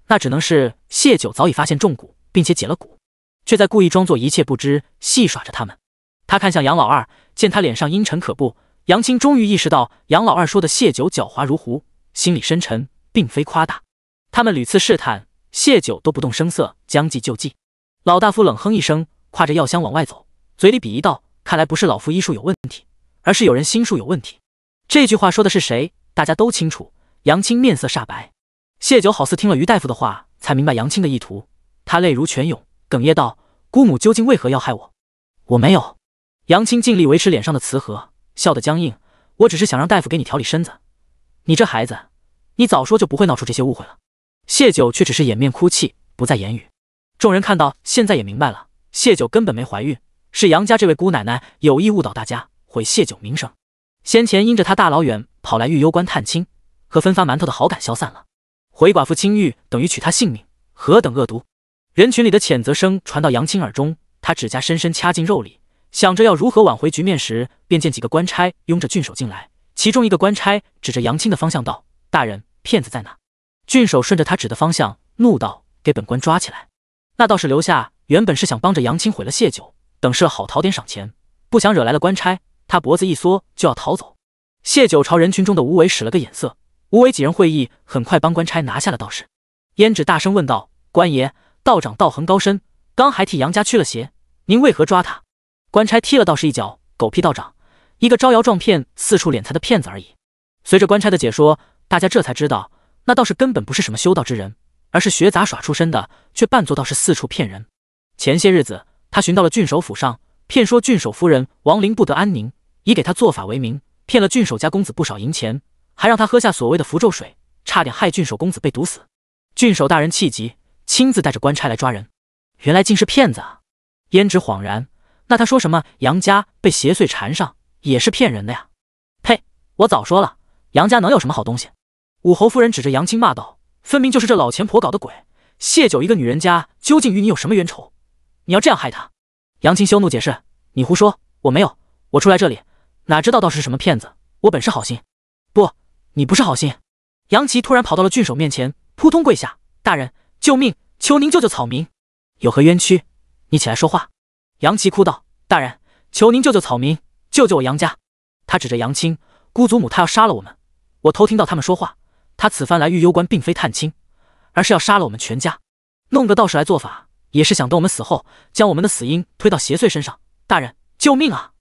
那只能是谢九早已发现中蛊，并且解了蛊，却在故意装作一切不知，戏耍着他们。他看向杨老二，见他脸上阴沉可怖，杨青终于意识到杨老二说的谢九狡猾如狐，心里深沉，并非夸大。他们屡次试探，谢九都不动声色，将计就计。老大夫冷哼一声，挎着药箱往外走，嘴里鄙夷道：“看来不是老夫医术有问题，而是有人心术有问题。”这句话说的是谁？大家都清楚。杨青面色煞白，谢九好似听了于大夫的话，才明白杨青的意图。他泪如泉涌，哽咽道：“姑母究竟为何要害我？”“我没有。”杨青尽力维持脸上的慈和，笑得僵硬。“我只是想让大夫给你调理身子。你这孩子，你早说就不会闹出这些误会了。”谢九却只是掩面哭泣，不再言语。众人看到现在也明白了，谢九根本没怀孕，是杨家这位姑奶奶有意误导大家，毁谢九名声。先前因着他大老远跑来玉攸关探亲，和分发馒头的好感消散了，回寡妇清玉等于取他性命，何等恶毒！人群里的谴责声传到杨青耳中，他指甲深深掐进肉里，想着要如何挽回局面时，便见几个官差拥着郡守进来，其中一个官差指着杨青的方向道：“大人，骗子在哪？”郡守顺着他指的方向，怒道：“给本官抓起来！”那道士留下，原本是想帮着杨青毁了谢九，等事了好讨点赏钱，不想惹来了官差，他脖子一缩就要逃走。谢九朝人群中的吴伟使了个眼色，吴伟几人会意，很快帮官差拿下了道士。胭脂大声问道：“官爷，道长道行高深，刚还替杨家驱了邪，您为何抓他？”官差踢了道士一脚：“狗屁道长，一个招摇撞骗、四处敛财的骗子而已。”随着官差的解说，大家这才知道，那道士根本不是什么修道之人，而是学杂耍出身的，却扮作道士四处骗人。前些日子，他寻到了郡守府上，骗说郡守夫人亡灵不得安宁，以给他做法为名，骗了郡守家公子不少银钱，还让他喝下所谓的符咒水，差点害郡守公子被毒死。郡守大人气急，亲自带着官差来抓人。原来竟是骗子啊！胭脂恍然，那他说什么杨家被邪祟缠上，也是骗人的呀？呸！我早说了，杨家能有什么好东西？武侯夫人指着杨青骂道：“分明就是这老钱婆搞的鬼！谢九一个女人家，究竟与你有什么冤仇？你要这样害她？”杨青羞怒解释：“你胡说，我没有，我出来这里哪知道道士是什么骗子？我本是好心。”“不，你不是好心！”杨琪突然跑到了郡守面前，扑通跪下：“大人，救命！求您救救草民！有何冤屈？你起来说话！”杨琪哭道：“大人，求您救救草民，救救我杨家！”他指着杨青：“姑祖母她要杀了我们，我偷听到他们说话。他此番来玉攸关并非探亲，而是要杀了我们全家，弄个道士来做法，也是想等我们死后，将我们的死因推到邪祟身上。大人，救命啊！”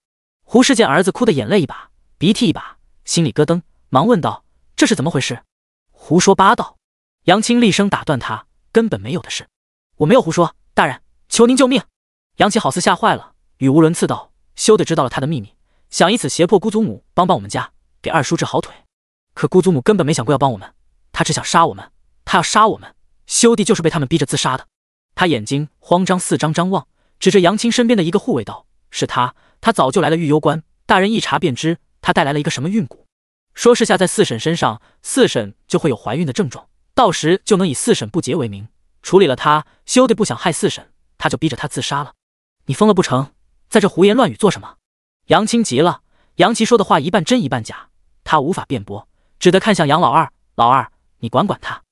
胡氏见儿子哭得眼泪一把鼻涕一把，心里咯噔，忙问道：“这是怎么回事？”“胡说八道！”杨青厉声打断他：“根本没有的事，我没有胡说，大人，求您救命！”杨琪好似吓坏了，语无伦次道：“休得知道了他的秘密，想以此胁迫姑祖母帮我们家，给二叔治好腿。可姑祖母根本没想过要帮我们，她只想杀我们。她要杀我们，兄弟就是被他们逼着自杀的。”他眼睛慌张四张张望，指着杨青身边的一个护卫道：“是他早就来了玉攸关，大人一查便知他带来了一个什么孕蛊，说是下在四婶身上，四婶就会有怀孕的症状，到时就能以四婶不洁为名处理了他。兄弟不想害四婶，他就逼着他自杀了。你疯了不成？在这胡言乱语做什么？”杨青急了，杨琪说的话一半真一半假，他无法辩驳，只得看向杨老二：“老二，你管管他。”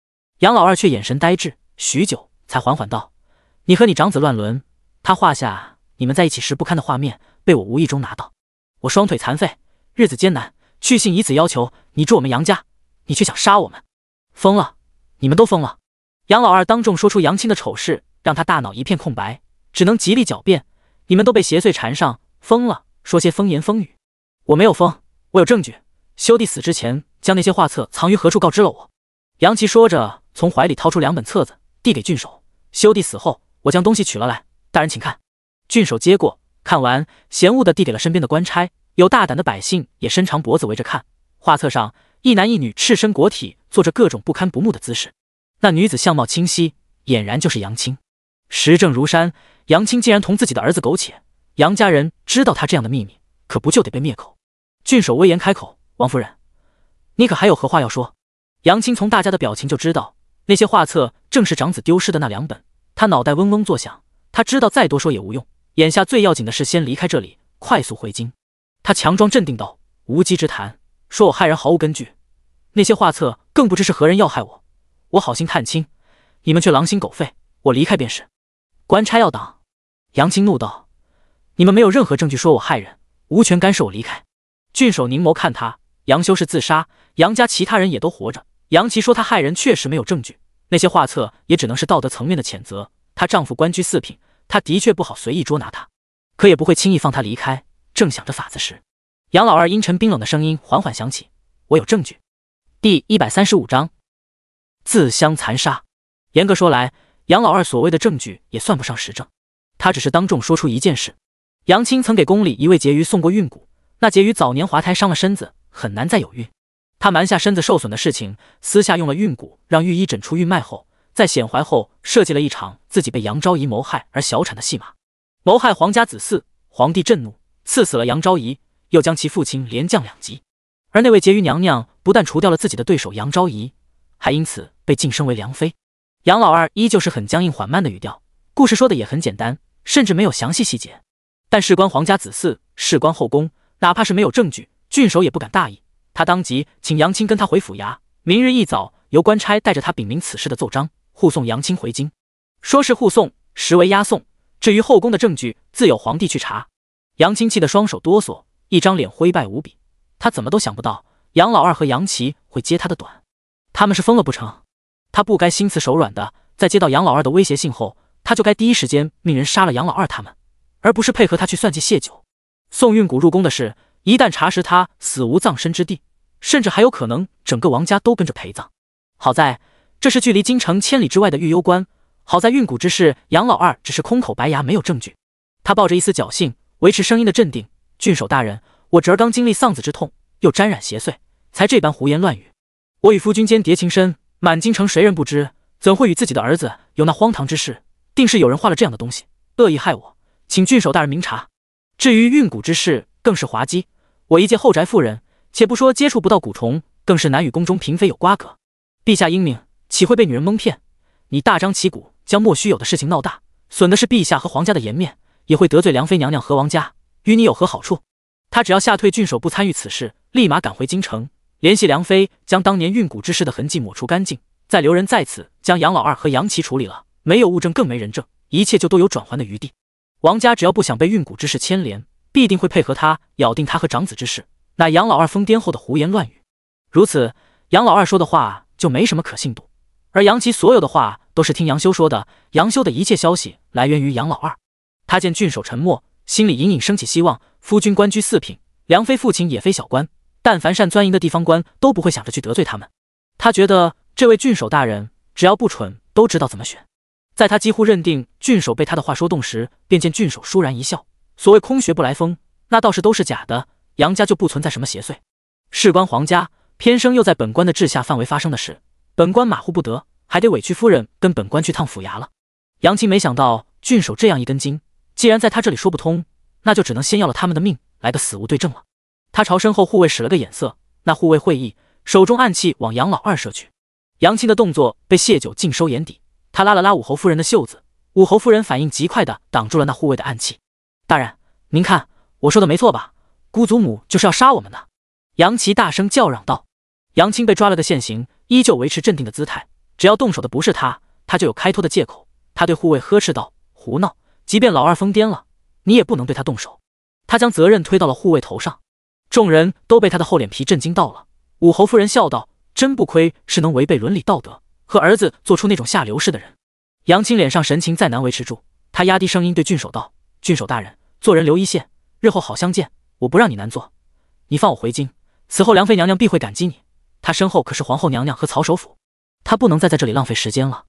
杨老二却眼神呆滞，许久才缓缓道：“你和你长子乱伦，他画下你们在一起时不堪的画面，被我无意中拿到。我双腿残废，日子艰难，去信以此要求你助我们杨家，你却想杀我们，疯了！你们都疯了！”杨老二当众说出杨青的丑事，让他大脑一片空白，只能极力狡辩：“你们都被邪祟缠上，疯了，说些风言风语。我没有疯，我有证据。兄弟死之前将那些画册藏于何处告知了我。”杨琪说着，从怀里掏出2本册子，递给郡守：“兄弟死后，我将东西取了来，大人请看。”郡守接过，看完，嫌恶地递给了身边的官差，有大胆的百姓也伸长脖子围着看。画册上一男一女赤身裸体，做着各种不堪不目的姿势。那女子相貌清晰，俨然就是杨青，实证如山。杨青竟然同自己的儿子苟且，杨家人知道他这样的秘密，可不就得被灭口？郡守威严开口：“王夫人，你可还有何话要说？”杨青从大家的表情就知道，那些画册正是长子丢失的那2本。他脑袋嗡嗡作响，他知道再多说也无用，眼下最要紧的是先离开这里，快速回京。他强装镇定道：“无稽之谈，说我害人毫无根据。那些画册更不知是何人要害我。我好心探亲，你们却狼心狗肺，我离开便是。”官差要党。杨青怒道：“你们没有任何证据说我害人，无权干涉我离开。”郡守凝眸看他，杨修是自杀，杨家其他人也都活着。杨琦说他害人确实没有证据，那些画册也只能是道德层面的谴责。她丈夫官居四品，她的确不好随意捉拿他，可也不会轻易放他离开。正想着法子时，杨老二阴沉冰冷的声音缓缓响起：“我有证据。”第135章自相残杀。严格说来，杨老二所谓的证据也算不上实证，他只是当众说出一件事：杨青曾给宫里一位婕妤送过孕蛊，那婕妤早年滑胎伤了身子，很难再有孕。他瞒下身子受损的事情，私下用了孕蛊让御医诊出孕脉后，在显怀后设计了一场自己被杨昭仪谋害而小产的戏码，谋害皇家子嗣。皇帝震怒，赐死了杨昭仪，又将其父亲连降2级。而那位婕妤娘娘不但除掉了自己的对手杨昭仪，还因此被晋升为良妃。杨老二依旧是很僵硬缓慢的语调，故事说的也很简单，甚至没有详细细节。但事关皇家子嗣，事关后宫，哪怕是没有证据，郡守也不敢大意。他当即请杨青跟他回府衙，明日一早由官差带着他禀明此事的奏章，护送杨青回京。说是护送，实为押送。至于后宫的证据，自有皇帝去查。杨青气得双手哆嗦，一张脸灰败无比。他怎么都想不到杨老二和杨琦会接他的短，他们是疯了不成？他不该心慈手软的，在接到杨老二的威胁信后，他就该第一时间命人杀了杨老二他们，而不是配合他去算计谢九。送运蛊入宫的事，一旦查实他死无葬身之地，甚至还有可能整个王家都跟着陪葬。好在这是距离京城千里之外的御幽关，好在运蛊之事杨老二只是空口白牙，没有证据。他抱着一丝侥幸，维持声音的镇定：“郡守大人，我侄儿刚经历丧子之痛，又沾染邪祟，才这般胡言乱语。我与夫君间谍情深，满京城谁人不知，怎会与自己的儿子有那荒唐之事？定是有人画了这样的东西，恶意害我，请郡守大人明察。至于运蛊之事，更是滑稽。我一介后宅妇人，且不说接触不到蛊虫，更是难与宫中嫔妃有瓜葛。陛下英明，岂会被女人蒙骗？你大张旗鼓，将莫须有的事情闹大，损的是陛下和皇家的颜面，也会得罪良妃娘娘和王家，与你有何好处？”他只要吓退郡守不参与此事，立马赶回京城，联系良妃，将当年运蛊之事的痕迹抹除干净，再留人在此将杨老二和杨琦处理了。没有物证，更没人证，一切就都有转圜的余地。王家只要不想被运蛊之事牵连，必定会配合他咬定他和长子之事乃杨老二疯癫后的胡言乱语。如此，杨老二说的话就没什么可信度，而杨琦所有的话都是听杨修说的。杨修的一切消息来源于杨老二。他见郡守沉默，心里隐隐升起希望。夫君官居四品，良妃父亲也非小官，但凡善钻营的地方官都不会想着去得罪他们。他觉得这位郡守大人只要不蠢，都知道怎么选。在他几乎认定郡守被他的话说动时，便见郡守倏然一笑。所谓空穴不来风，那倒是都是假的，杨家就不存在什么邪祟。事关皇家，偏生又在本官的治下范围发生的事，本官马虎不得，还得委屈夫人跟本官去趟府衙了。杨青没想到郡守这样一根筋，既然在他这里说不通，那就只能先要了他们的命，来个死无对证了。他朝身后护卫使了个眼色，那护卫会意，手中暗器往杨老二射去。杨青的动作被谢九尽收眼底，他拉了拉武侯夫人的袖子，武侯夫人反应极快地挡住了那护卫的暗器。大人，您看我说的没错吧？姑祖母就是要杀我们的。杨琦大声叫嚷道。杨青被抓了个现行，依旧维持镇定的姿态，只要动手的不是他，他就有开脱的借口。他对护卫呵斥道：“胡闹！即便老二疯癫了，你也不能对他动手。”他将责任推到了护卫头上。众人都被他的厚脸皮震惊到了。武侯夫人笑道：“真不愧是能违背伦理道德，和儿子做出那种下流事的人。”杨青脸上神情再难维持住，他压低声音对郡守道：“郡守大人，做人留一线，日后好相见，我不让你难做。你放我回京，此后良妃娘娘必会感激你。她身后可是皇后娘娘和曹首府，她不能再在这里浪费时间了。”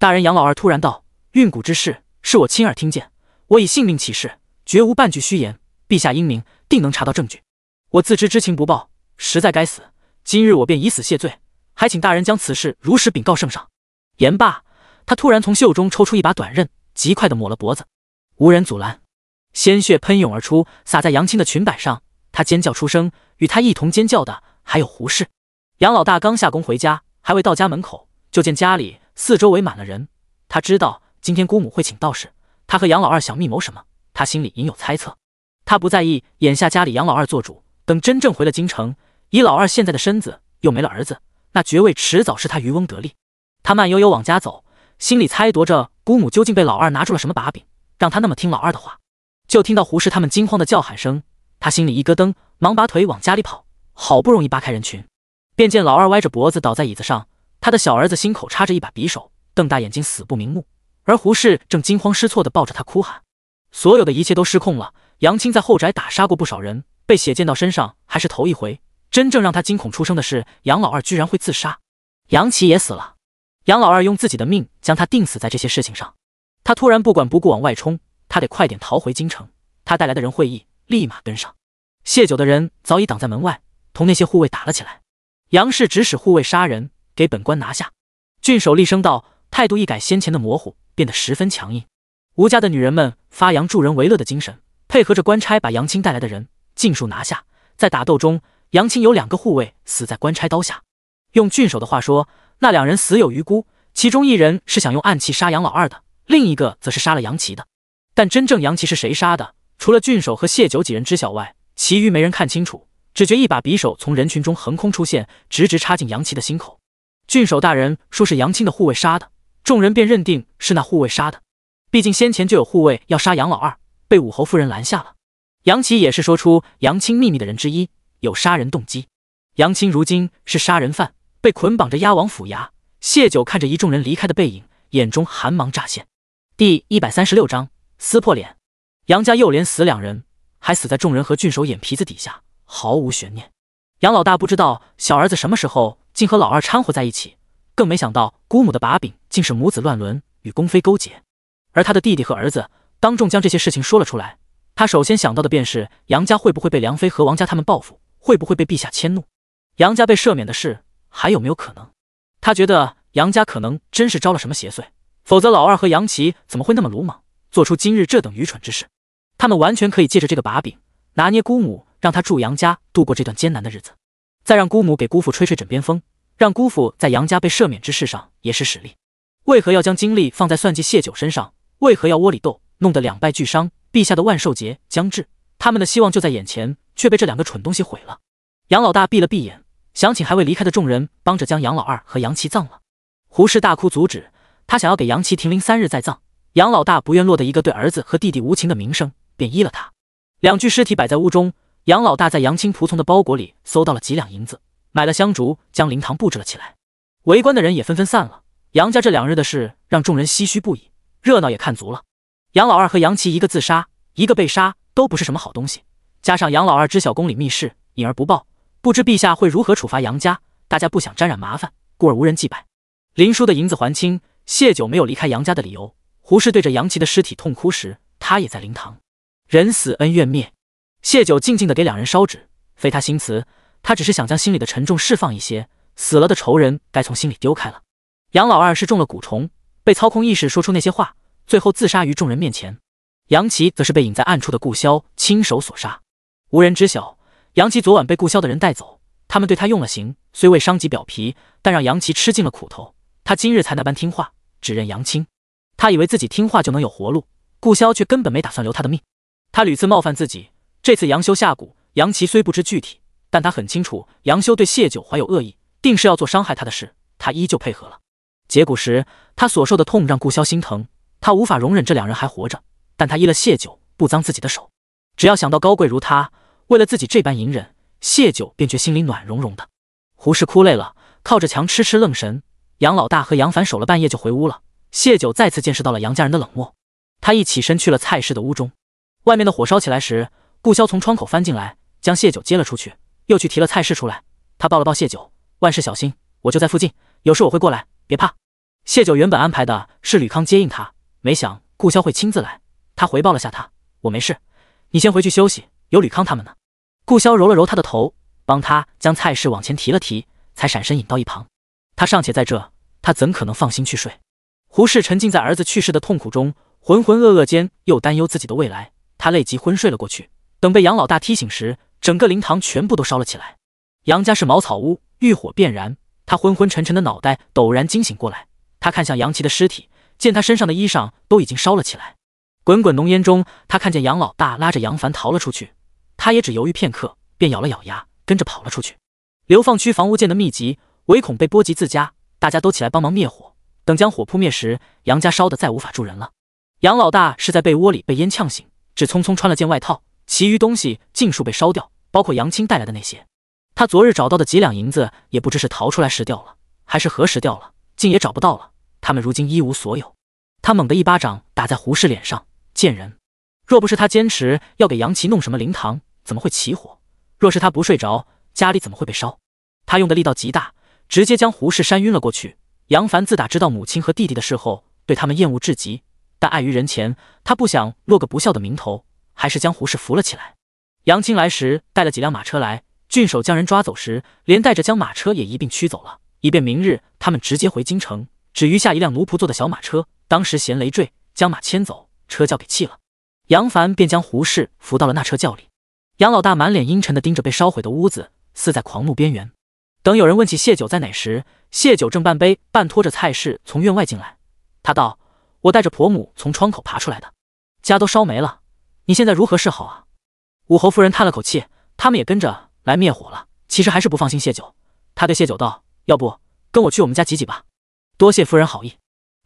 大人，杨老二突然道：“运蛊之事是我亲耳听见，我以性命起誓，绝无半句虚言。陛下英明，定能查到证据。我自知知情不报，实在该死。今日我便以死谢罪，还请大人将此事如实禀告圣上。”言罢，他突然从袖中抽出一把短刃，极快地抹了脖子。无人阻拦，鲜血喷涌而出，洒在杨青的裙摆上。他尖叫出声，与他一同尖叫的还有胡氏。杨老大刚下工回家，还未到家门口，就见家里四周围满了人。他知道今天姑母会请道士，他和杨老二想密谋什么，他心里隐有猜测。他他不在意眼下家里杨老二做主，等真正回了京城，以老二现在的身子，又没了儿子，那爵位迟早是他渔翁得利。他慢悠悠往家走，心里猜度着姑母究竟被老二拿住了什么把柄，让他那么听老二的话。就听到胡氏他们惊慌的叫喊声，他心里一咯噔，忙拔腿往家里跑，好不容易扒开人群，便见老二歪着脖子倒在椅子上，他的小儿子心口插着一把匕首，瞪大眼睛死不瞑目，而胡氏正惊慌失措地抱着他哭喊。所有的一切都失控了。杨青在后宅打杀过不少人，被血溅到身上还是头一回。真正让他惊恐出声的是，杨老二居然会自杀。杨琦也死了，杨老二用自己的命将他定死在这些事情上。他突然不管不顾往外冲，他得快点逃回京城。他带来的人会意，立马跟上。谢酒的人早已挡在门外，同那些护卫打了起来。杨氏指使护卫杀人，给本官拿下。郡守厉声道，态度一改先前的模糊，变得十分强硬。吴家的女人们发扬助人为乐的精神，配合着官差把杨青带来的人尽数拿下。在打斗中，杨青有2个护卫死在官差刀下。用郡守的话说，那2人死有余辜，其中1人是想用暗器杀杨老二的，另一个则是杀了杨琦的。但真正杨琦是谁杀的，除了郡守和谢酒几人知晓外，其余没人看清楚，只觉一把匕首从人群中横空出现，直直插进杨琦的心口。郡守大人说是杨青的护卫杀的，众人便认定是那护卫杀的。毕竟先前就有护卫要杀杨老二，被武侯夫人拦下了。杨琦也是说出杨青秘密的人之一，有杀人动机。杨青如今是杀人犯，被捆绑着押往府衙。谢酒看着一众人离开的背影，眼中寒芒乍现。第136章撕破脸。杨家又连死2人，还死在众人和郡守眼皮子底下，毫无悬念。杨老大不知道小儿子什么时候竟和老二掺和在一起，更没想到姑母的把柄竟是母子乱伦，与宫妃勾结。而他的弟弟和儿子当众将这些事情说了出来，他首先想到的便是杨家会不会被梁妃和王家他们报复，会不会被陛下迁怒。杨家被赦免的事还有没有可能？他觉得杨家可能真是招了什么邪祟，否则老二和杨琦怎么会那么鲁莽，做出今日这等愚蠢之事？他们完全可以借着这个把柄拿捏姑母，让她助杨家度过这段艰难的日子，再让姑母给姑父吹吹枕边风，让姑父在杨家被赦免之事上也使使力。为何要将精力放在算计谢酒身上？为何要窝里斗，弄得两败俱伤？陛下的万寿节将至，他们的希望就在眼前，却被这2个蠢东西毁了。杨老大闭了闭眼，想请还未离开的众人帮着将杨老二和杨琦葬了。胡氏大哭阻止，他想要给杨琦停灵3日再葬。杨老大不愿落得一个对儿子和弟弟无情的名声，便依了他。2具尸体摆在屋中，杨老大在杨青仆从的包裹里搜到了几两银子，买了香烛，将灵堂布置了起来。围观的人也纷纷散了。杨家这2日的事让众人唏嘘不已，热闹也看足了。杨老二和杨琦一个自杀，一个被杀，都不是什么好东西。加上杨老二知晓宫里密事，隐而不报，不知陛下会如何处罚杨家，大家不想沾染麻烦，故而无人祭拜。林叔的银子还清，谢酒没有离开杨家的理由。胡氏对着杨琦的尸体痛哭时，他也在灵堂。人死恩怨灭，谢酒静静地给2人烧纸，非他心慈，他只是想将心里的沉重释放一些，死了的仇人该从心里丢开了。杨老二是中了蛊虫，被操控意识说出那些话，最后自杀于众人面前。杨琦则是被隐在暗处的顾萧亲手所杀，无人知晓。杨琦昨晚被顾萧的人带走，他们对他用了刑，虽未伤及表皮，但让杨琦吃尽了苦头。他今日才那般听话，只认杨青。他以为自己听话就能有活路，顾萧却根本没打算留他的命。他屡次冒犯自己，这次杨修下蛊，杨琦虽不知具体，但他很清楚杨修对谢酒怀有恶意，定是要做伤害他的事，他依旧配合了。解蛊时，他所受的痛让顾萧心疼，他无法容忍这2人还活着，但他依了谢酒，不脏自己的手。只要想到高贵如他，为了自己这般隐忍，谢酒便觉心里暖融融的。胡氏哭累了，靠着墙痴痴愣神。杨老大和杨凡守了半夜就回屋了。谢酒再次见识到了杨家人的冷漠，他一起身去了蔡氏的屋中。外面的火烧起来时，顾萧从窗口翻进来，将谢酒接了出去，又去提了蔡氏出来。他抱了抱谢酒，万事小心，我就在附近，有事我会过来，别怕。谢酒原本安排的是吕康接应他，没想顾萧会亲自来。他回报了下他，我没事，你先回去休息，有吕康他们呢。顾萧揉了揉他的头，帮他将蔡氏往前提了提，才闪身引到一旁。他尚且在这，他怎可能放心去睡？胡氏沉浸在儿子去世的痛苦中，浑浑噩噩间又担忧自己的未来，他累极昏睡了过去。等被杨老大踢醒时，整个灵堂全部都烧了起来。杨家是茅草屋，遇火便燃。他昏昏沉沉的脑袋陡然惊醒过来，他看向杨琦的尸体，见他身上的衣裳都已经烧了起来。滚滚浓烟中，他看见杨老大拉着杨凡逃了出去，他也只犹豫片刻，便咬了咬牙，跟着跑了出去。流放区房屋建得密集，唯恐被波及自家，大家都起来帮忙灭火。等将火扑灭时，杨家烧得再无法住人了。杨老大是在被窝里被烟呛醒，只匆匆穿了件外套，其余东西尽数被烧掉，包括杨青带来的那些。他昨日找到的几两银子，也不知是逃出来时掉了，还是何时掉了，竟也找不到了。他们如今一无所有。他猛地一巴掌打在胡适脸上，贱人！若不是他坚持要给杨琪弄什么灵堂，怎么会起火？若是他不睡着，家里怎么会被烧？他用的力道极大，直接将胡适扇晕了过去。杨凡自打知道母亲和弟弟的事后，对他们厌恶至极，但碍于人前，他不想落个不孝的名头，还是将胡适扶了起来。杨青来时带了几辆马车来，郡守将人抓走时，连带着将马车也一并驱走了，以便明日他们直接回京城，只余下一辆奴仆坐的小马车。当时嫌累赘，将马牵走，车轿给弃了。杨凡便将胡适扶到了那车轿里。杨老大满脸阴沉地盯着被烧毁的屋子，似在狂怒边缘。等有人问起谢九在哪时，谢九正半背半拖着菜市从院外进来。他道：“我带着婆母从窗口爬出来的，家都烧没了，你现在如何是好啊？”武侯夫人叹了口气，他们也跟着来灭火了，其实还是不放心谢九。他对谢九道：“要不跟我去我们家挤挤吧？”多谢夫人好意。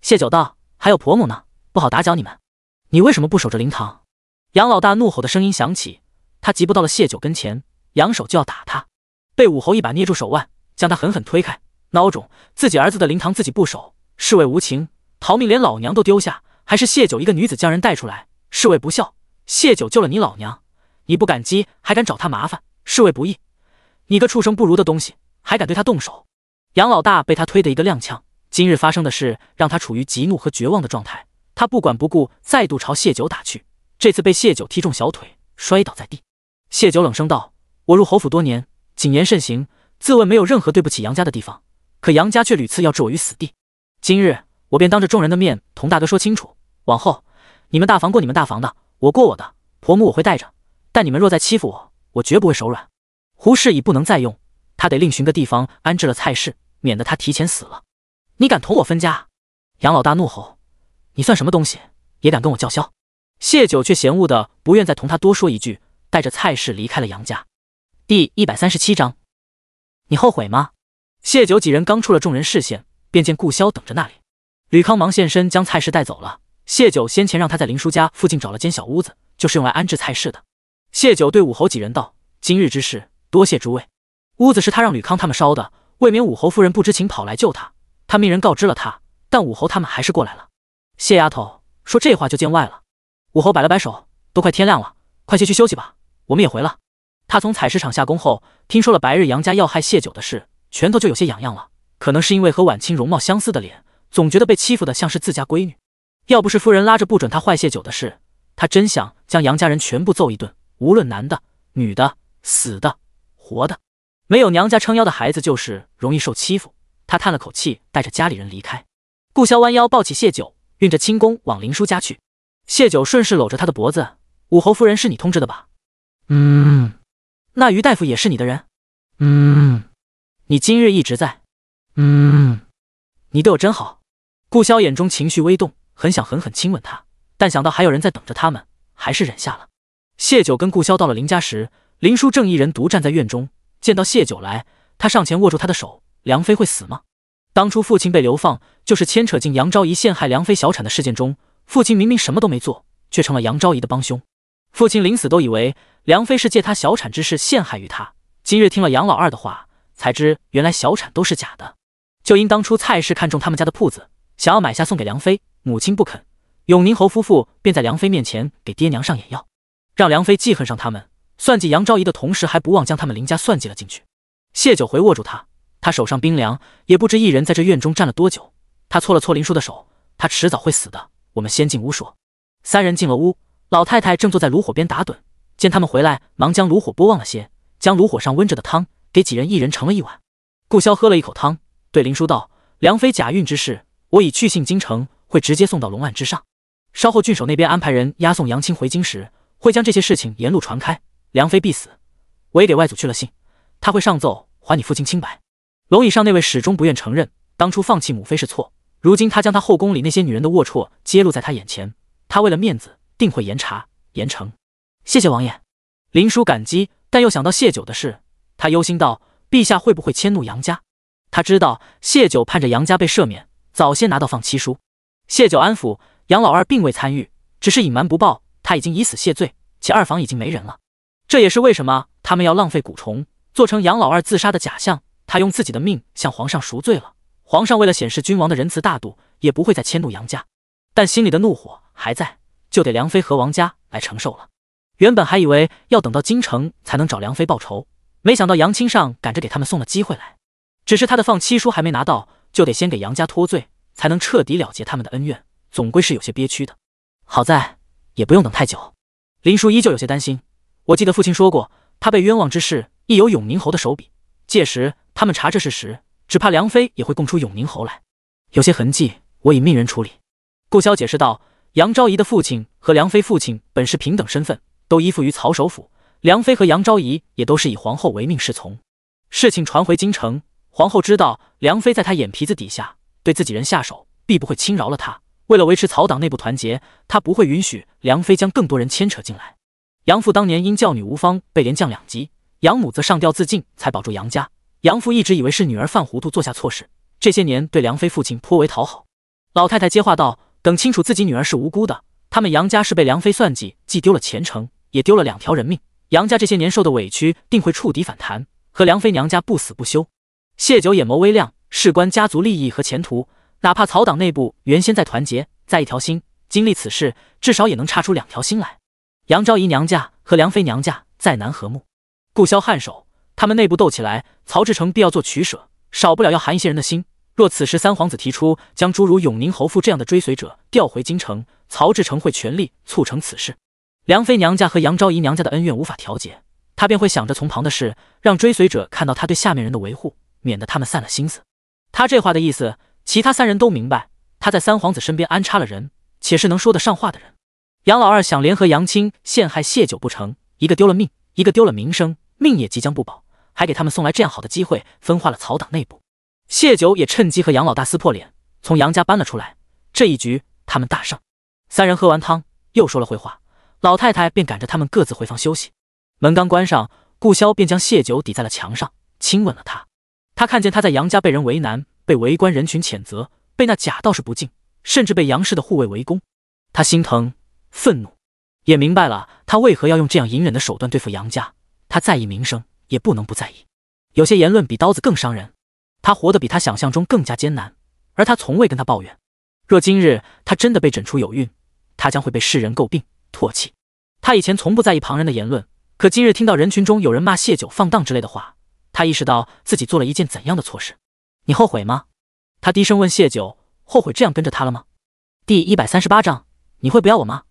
谢九道：“还有婆母呢，不好打搅你们。你为什么不守着灵堂？”杨老大怒吼的声音响起，他急步到了谢九跟前，扬手就要打他，被武侯一把捏住手腕，将他狠狠推开。孬种，自己儿子的灵堂自己不守，是为无情，逃命连老娘都丢下，还是谢九一个女子将人带出来，是为不孝。谢九救了你老娘，你不感激，还敢找他麻烦，是为不义。你个畜生不如的东西，还敢对他动手！杨老大被他推得一个踉跄。今日发生的事让他处于极怒和绝望的状态，他不管不顾，再度朝谢九打去。这次被谢九踢中小腿，摔倒在地。谢九冷声道：“我入侯府多年，谨言慎行，自问没有任何对不起杨家的地方，可杨家却屡次要置我于死地。今日我便当着众人的面同大哥说清楚，往后你们大房过你们大房的，我过我的，婆母我会带着，但你们若再欺负我，我绝不会手软。”胡适已不能再用，他得另寻个地方安置了蔡氏，免得他提前死了。你敢同我分家？杨老大怒吼：“你算什么东西，也敢跟我叫嚣？”谢九却嫌恶的不愿再同他多说一句，带着蔡氏离开了杨家。第137章，你后悔吗？谢九几人刚出了众人视线，便见顾潇等着那里。吕康忙现身将蔡氏带走了。谢九先前让他在林叔家附近找了间小屋子，就是用来安置蔡氏的。谢九对武侯几人道：“今日之事，多谢诸位。屋子是他让吕康他们烧的，未免武侯夫人不知情跑来救他。他命人告知了他，但武侯他们还是过来了。”谢丫头说这话就见外了。武侯摆了摆手：“都快天亮了，快些去休息吧，我们也回了。”他从采石场下工后，听说了白日杨家要害谢九的事，拳头就有些痒痒了。可能是因为和婉清容貌相似的脸，总觉得被欺负的像是自家闺女。要不是夫人拉着不准他坏谢九的事，他真想将杨家人全部揍一顿，无论男的、女的、死的、活的，没有娘家撑腰的孩子就是容易受欺负。他叹了口气，带着家里人离开。顾潇弯腰抱起谢九，运着轻功往林叔家去。谢九顺势搂着他的脖子：“武侯夫人是你通知的吧？”“那于大夫也是你的人？”“你今日一直在？”“你对我真好。”顾潇眼中情绪微动，很想狠狠亲吻他，但想到还有人在等着他们，还是忍下了。谢九跟顾潇到了林家时，林叔正一人独站在院中，见到谢九来，他上前握住他的手：“梁妃会死吗？”当初父亲被流放，就是牵扯进杨昭仪陷害梁妃小产的事件中，父亲明明什么都没做，却成了杨昭仪的帮凶。父亲临死都以为梁妃是借他小产之事陷害于他，今日听了杨老二的话，才知原来小产都是假的。就因当初蔡氏看中他们家的铺子，想要买下送给梁妃，母亲不肯，永宁侯夫妇便在梁妃面前给爹娘上眼药，让梁妃记恨上他们，算计杨昭仪的同时，还不忘将他们林家算计了进去。谢九回握住他，他手上冰凉，也不知一人在这院中站了多久。他搓了搓林叔的手：“他迟早会死的，我们先进屋说。”三人进了屋，老太太正坐在炉火边打盹，见他们回来，忙将炉火拨旺了些，将炉火上温着的汤给几人一人盛了一碗。顾潇喝了一口汤，对林叔道：“梁妃假孕之事，我已去信京城，会直接送到龙案之上。稍后郡守那边安排人押送杨青回京时，会将这些事情沿路传开，梁妃必死。我也给外祖去了信，他会上奏还你父亲清白。龙椅上那位始终不愿承认，当初放弃母妃是错，如今他将他后宫里那些女人的龌龊揭露在他眼前，他为了面子定会严查严惩。谢谢王爷。林殊感激，但又想到谢九的事，他忧心道：陛下会不会迁怒杨家？他知道谢九盼着杨家被赦免，早先拿到放妻书。谢九安抚杨老二并未参与，只是隐瞒不报，他已经以死谢罪，且二房已经没人了。这也是为什么他们要浪费蛊虫，做成杨老二自杀的假象。他用自己的命向皇上赎罪了，皇上为了显示君王的仁慈大度，也不会再迁怒杨家，但心里的怒火还在，就得梁妃和王家来承受了。原本还以为要等到京城才能找梁妃报仇，没想到杨清上赶着给他们送了机会来。只是他的放妻书还没拿到，就得先给杨家脱罪，才能彻底了结他们的恩怨，总归是有些憋屈的。好在也不用等太久。林殊依旧有些担心，我记得父亲说过，他被冤枉之事亦有永宁侯的手笔，届时他们查这事时，只怕梁妃也会供出永宁侯来。有些痕迹我已命人处理。顾萧解释道，杨昭仪的父亲和梁妃父亲本是平等身份，都依附于曹首府，梁妃和杨昭仪也都是以皇后为命侍从。事情传回京城，皇后知道梁妃在她眼皮子底下对自己人下手，必不会轻饶了她。为了维持曹党内部团结，她不会允许梁妃将更多人牵扯进来。杨父当年因教女无方被连降2级，养母则上吊自尽，才保住杨家。杨父一直以为是女儿犯糊涂做下错事，这些年对梁妃父亲颇为讨好。老太太接话道，等清楚自己女儿是无辜的，他们杨家是被梁妃算计，既丢了前程，也丢了2条人命。杨家这些年受的委屈定会触底反弹，和梁妃娘家不死不休。谢九眼眸微亮，事关家族利益和前途，哪怕曹党内部原先在团结，在一条心，经历此事，至少也能插出2条心来。杨昭仪娘家和梁妃娘家再难和睦。顾萧颔首，他们内部斗起来，曹志成必要做取舍，少不了要寒一些人的心。若此时三皇子提出将诸如永宁侯父这样的追随者调回京城，曹志成会全力促成此事。梁妃娘家和杨昭仪娘家的恩怨无法调解，他便会想着从旁的事，让追随者看到他对下面人的维护，免得他们散了心思。他这话的意思，其他3人都明白，他在三皇子身边安插了人，且是能说得上话的人。杨老二想联合杨清陷害谢九不成，一个丢了命，一个丢了名声，命也即将不保，还给他们送来这样好的机会，分化了曹党内部。谢九也趁机和杨老大撕破脸，从杨家搬了出来。这一局他们大胜。3人喝完汤，又说了会话，老太太便赶着他们各自回房休息。门刚关上，顾萧便将谢九抵在了墙上，亲吻了他。他看见他在杨家被人为难，被围观人群谴责，被那假道士不敬，甚至被杨氏的护卫围攻。他心疼愤怒，也明白了他为何要用这样隐忍的手段对付杨家。他在意名声，也不能不在意。有些言论比刀子更伤人。他活得比他想象中更加艰难，而他从未跟他抱怨。若今日他真的被诊出有孕，他将会被世人诟病唾弃。他以前从不在意旁人的言论，可今日听到人群中有人骂谢九放荡之类的话，他意识到自己做了一件怎样的错事。你后悔吗？他低声问谢九，后悔这样跟着他了吗？第138章，你会不要我吗？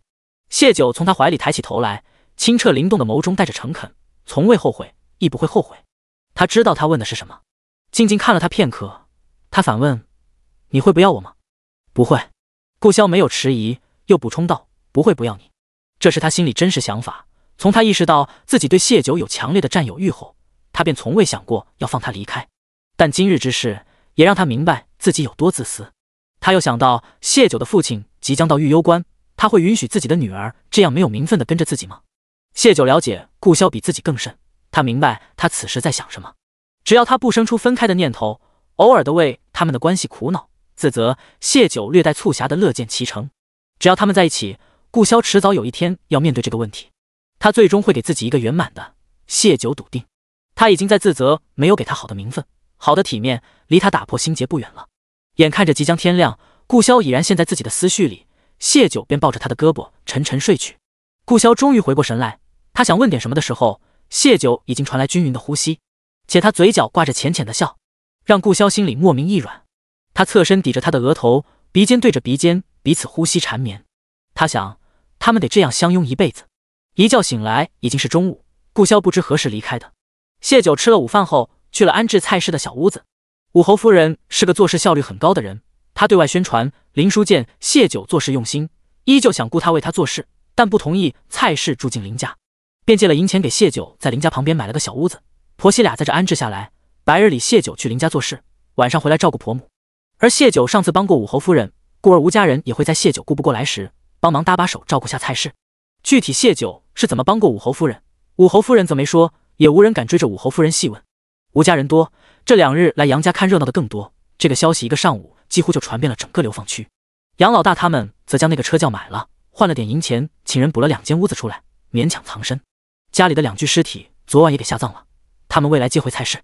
谢九从他怀里抬起头来，清澈灵动的眸中带着诚恳，从未后悔，亦不会后悔。他知道他问的是什么。静静看了他片刻，他反问，你会不要我吗？不会。顾萧没有迟疑，又补充道，不会不要你。这是他心里真实想法。从他意识到自己对谢九有强烈的占有欲后，他便从未想过要放他离开。但今日之事也让他明白自己有多自私。他又想到谢九的父亲即将到御幽关，他会允许自己的女儿这样没有名分的跟着自己吗？谢九了解顾萧比自己更甚，他明白他此时在想什么。只要他不生出分开的念头，偶尔的为他们的关系苦恼自责，谢九略带促狭的乐见其成。只要他们在一起，顾萧迟早有一天要面对这个问题，他最终会给自己一个圆满的。谢九笃定，他已经在自责没有给他好的名分，好的体面，离他打破心结不远了。眼看着即将天亮，顾萧已然陷在自己的思绪里，谢九便抱着他的胳膊沉沉睡去。顾萧终于回过神来，他想问点什么的时候，谢九已经传来均匀的呼吸，且他嘴角挂着浅浅的笑，让顾萧心里莫名一软。他侧身抵着他的额头，鼻尖对着鼻尖，彼此呼吸缠绵。他想，他们得这样相拥一辈子。一觉醒来已经是中午，顾萧不知何时离开的。谢九吃了午饭后，去了安置蔡氏的小屋子。武侯夫人是个做事效率很高的人，她对外宣传林书见谢九做事用心，依旧想雇他为他做事，但不同意蔡氏住进林家，便借了银钱给谢九在林家旁边买了个小屋子，婆媳俩在这安置下来。白日里谢九去林家做事，晚上回来照顾婆母。而谢九上次帮过武侯夫人，故而吴家人也会在谢九顾不过来时帮忙搭把手照顾下蔡氏。具体谢九是怎么帮过武侯夫人，武侯夫人则没说，也无人敢追着武侯夫人细问。吴家人多，这2日来杨家看热闹的更多，这个消息一个上午几乎就传遍了整个流放区。杨老大他们则将那个车轿买了，换了点银钱，请人补了2间屋子出来，勉强藏身。家里的2具尸体昨晚也给下葬了，他们未来接回蔡氏。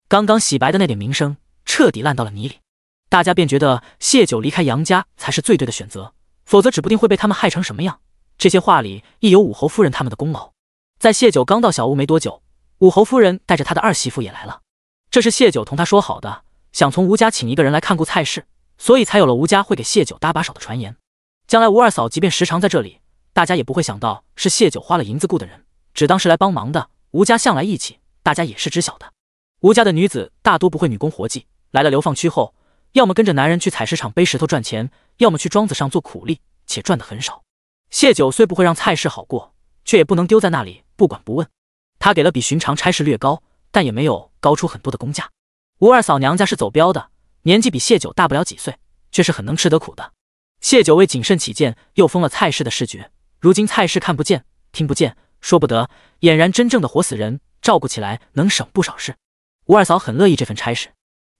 刚刚洗白的那点名声彻底烂到了泥里，大家便觉得谢九离开杨家才是最对的选择，否则指不定会被他们害成什么样。这些话里亦有武侯夫人他们的功劳。在谢九刚到小屋没多久，武侯夫人带着他的2媳妇也来了。这是谢九同他说好的，想从吴家请一个人来看顾蔡氏，所以才有了吴家会给谢九搭把手的传言。将来吴二嫂即便时常在这里，大家也不会想到是谢九花了银子雇的人，只当是来帮忙的。吴家向来义气，大家也是知晓的。吴家的女子大多不会女工活计，来了流放区后，要么跟着男人去采石场背石头赚钱，要么去庄子上做苦力，且赚得很少。谢九虽不会让蔡氏好过，却也不能丢在那里不管不问。他给了比寻常差事略高，但也没有高出很多的工价。吴二嫂娘家是走镖的，年纪比谢九大不了几岁，却是很能吃得苦的。谢九为谨慎起见，又封了蔡氏的视觉。如今蔡氏看不见听不见说不得，俨然真正的活死人，照顾起来能省不少事。吴二嫂很乐意这份差事，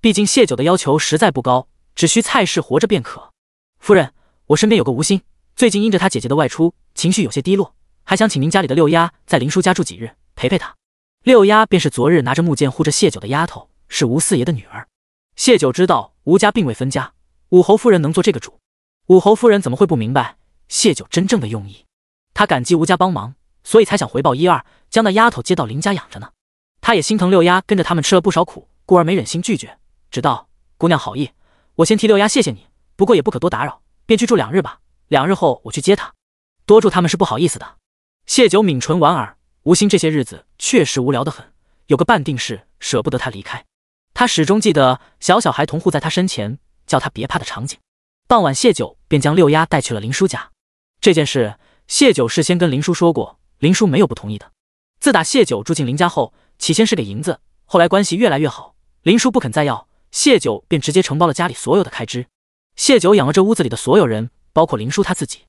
毕竟谢九的要求实在不高，只需蔡氏活着便可。夫人，我身边有个吴心，最近因着他姐姐的外出，情绪有些低落，还想请您家里的六丫在林叔家住几日，陪陪他。六丫便是昨日拿着木剑护着谢九的丫头，是吴四爷的女儿。谢九知道吴家并未分家，武侯夫人能做这个主，武侯夫人怎么会不明白谢九真正的用意？他感激吴家帮忙，所以才想回报一二，将那丫头接到林家养着呢。他也心疼六丫跟着他们吃了不少苦，故而没忍心拒绝，只道姑娘好意，我先替六丫谢谢你，不过也不可多打扰，便去住2日吧，2日后我去接她，多住他们是不好意思的。谢九抿唇莞尔，吴心这些日子确实无聊得很，有个半定事舍不得他离开。他始终记得小孩同护在他身前，叫他别怕的场景。傍晚谢九便将六丫带去了林叔家。这件事谢九事先跟林叔说过，林叔没有不同意的。自打谢九住进林家后，起先是给银子，后来关系越来越好，林叔不肯再要，谢九便直接承包了家里所有的开支。谢九养了这屋子里的所有人，包括林叔他自己。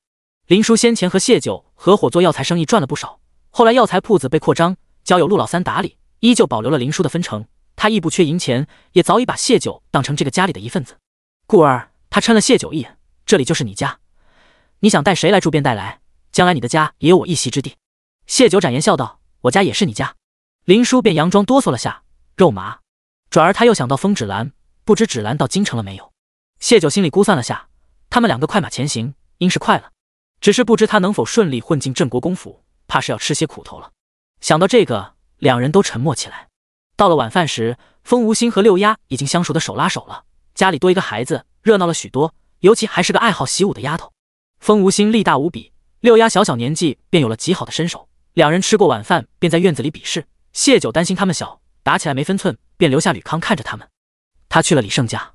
林叔先前和谢九合伙做药材生意赚了不少，后来药材铺子被扩张，交由陆老三打理，依旧保留了林叔的分成。他亦不缺银钱，也早已把谢九当成这个家里的一份子，故而他嗔了谢九一眼，这里就是你家，你想带谁来住便带来，将来你的家也有我一席之地。谢九展颜笑道，我家也是你家。林叔便佯装哆嗦了下，肉麻。转而他又想到风芷兰，不知芷兰到京城了没有。谢九心里估算了下，他们2个快马前行，应是快了，只是不知他能否顺利混进镇国公府，怕是要吃些苦头了。想到这个，2人都沉默起来。到了晚饭时，风无心和六丫已经相熟的手拉手了，家里多一个孩子，热闹了许多，尤其还是个爱好习武的丫头。风无心力大无比，六丫小年纪便有了极好的身手。2人吃过晚饭，便在院子里比试。谢九担心他们小，打起来没分寸，便留下吕康看着他们。他去了李胜家，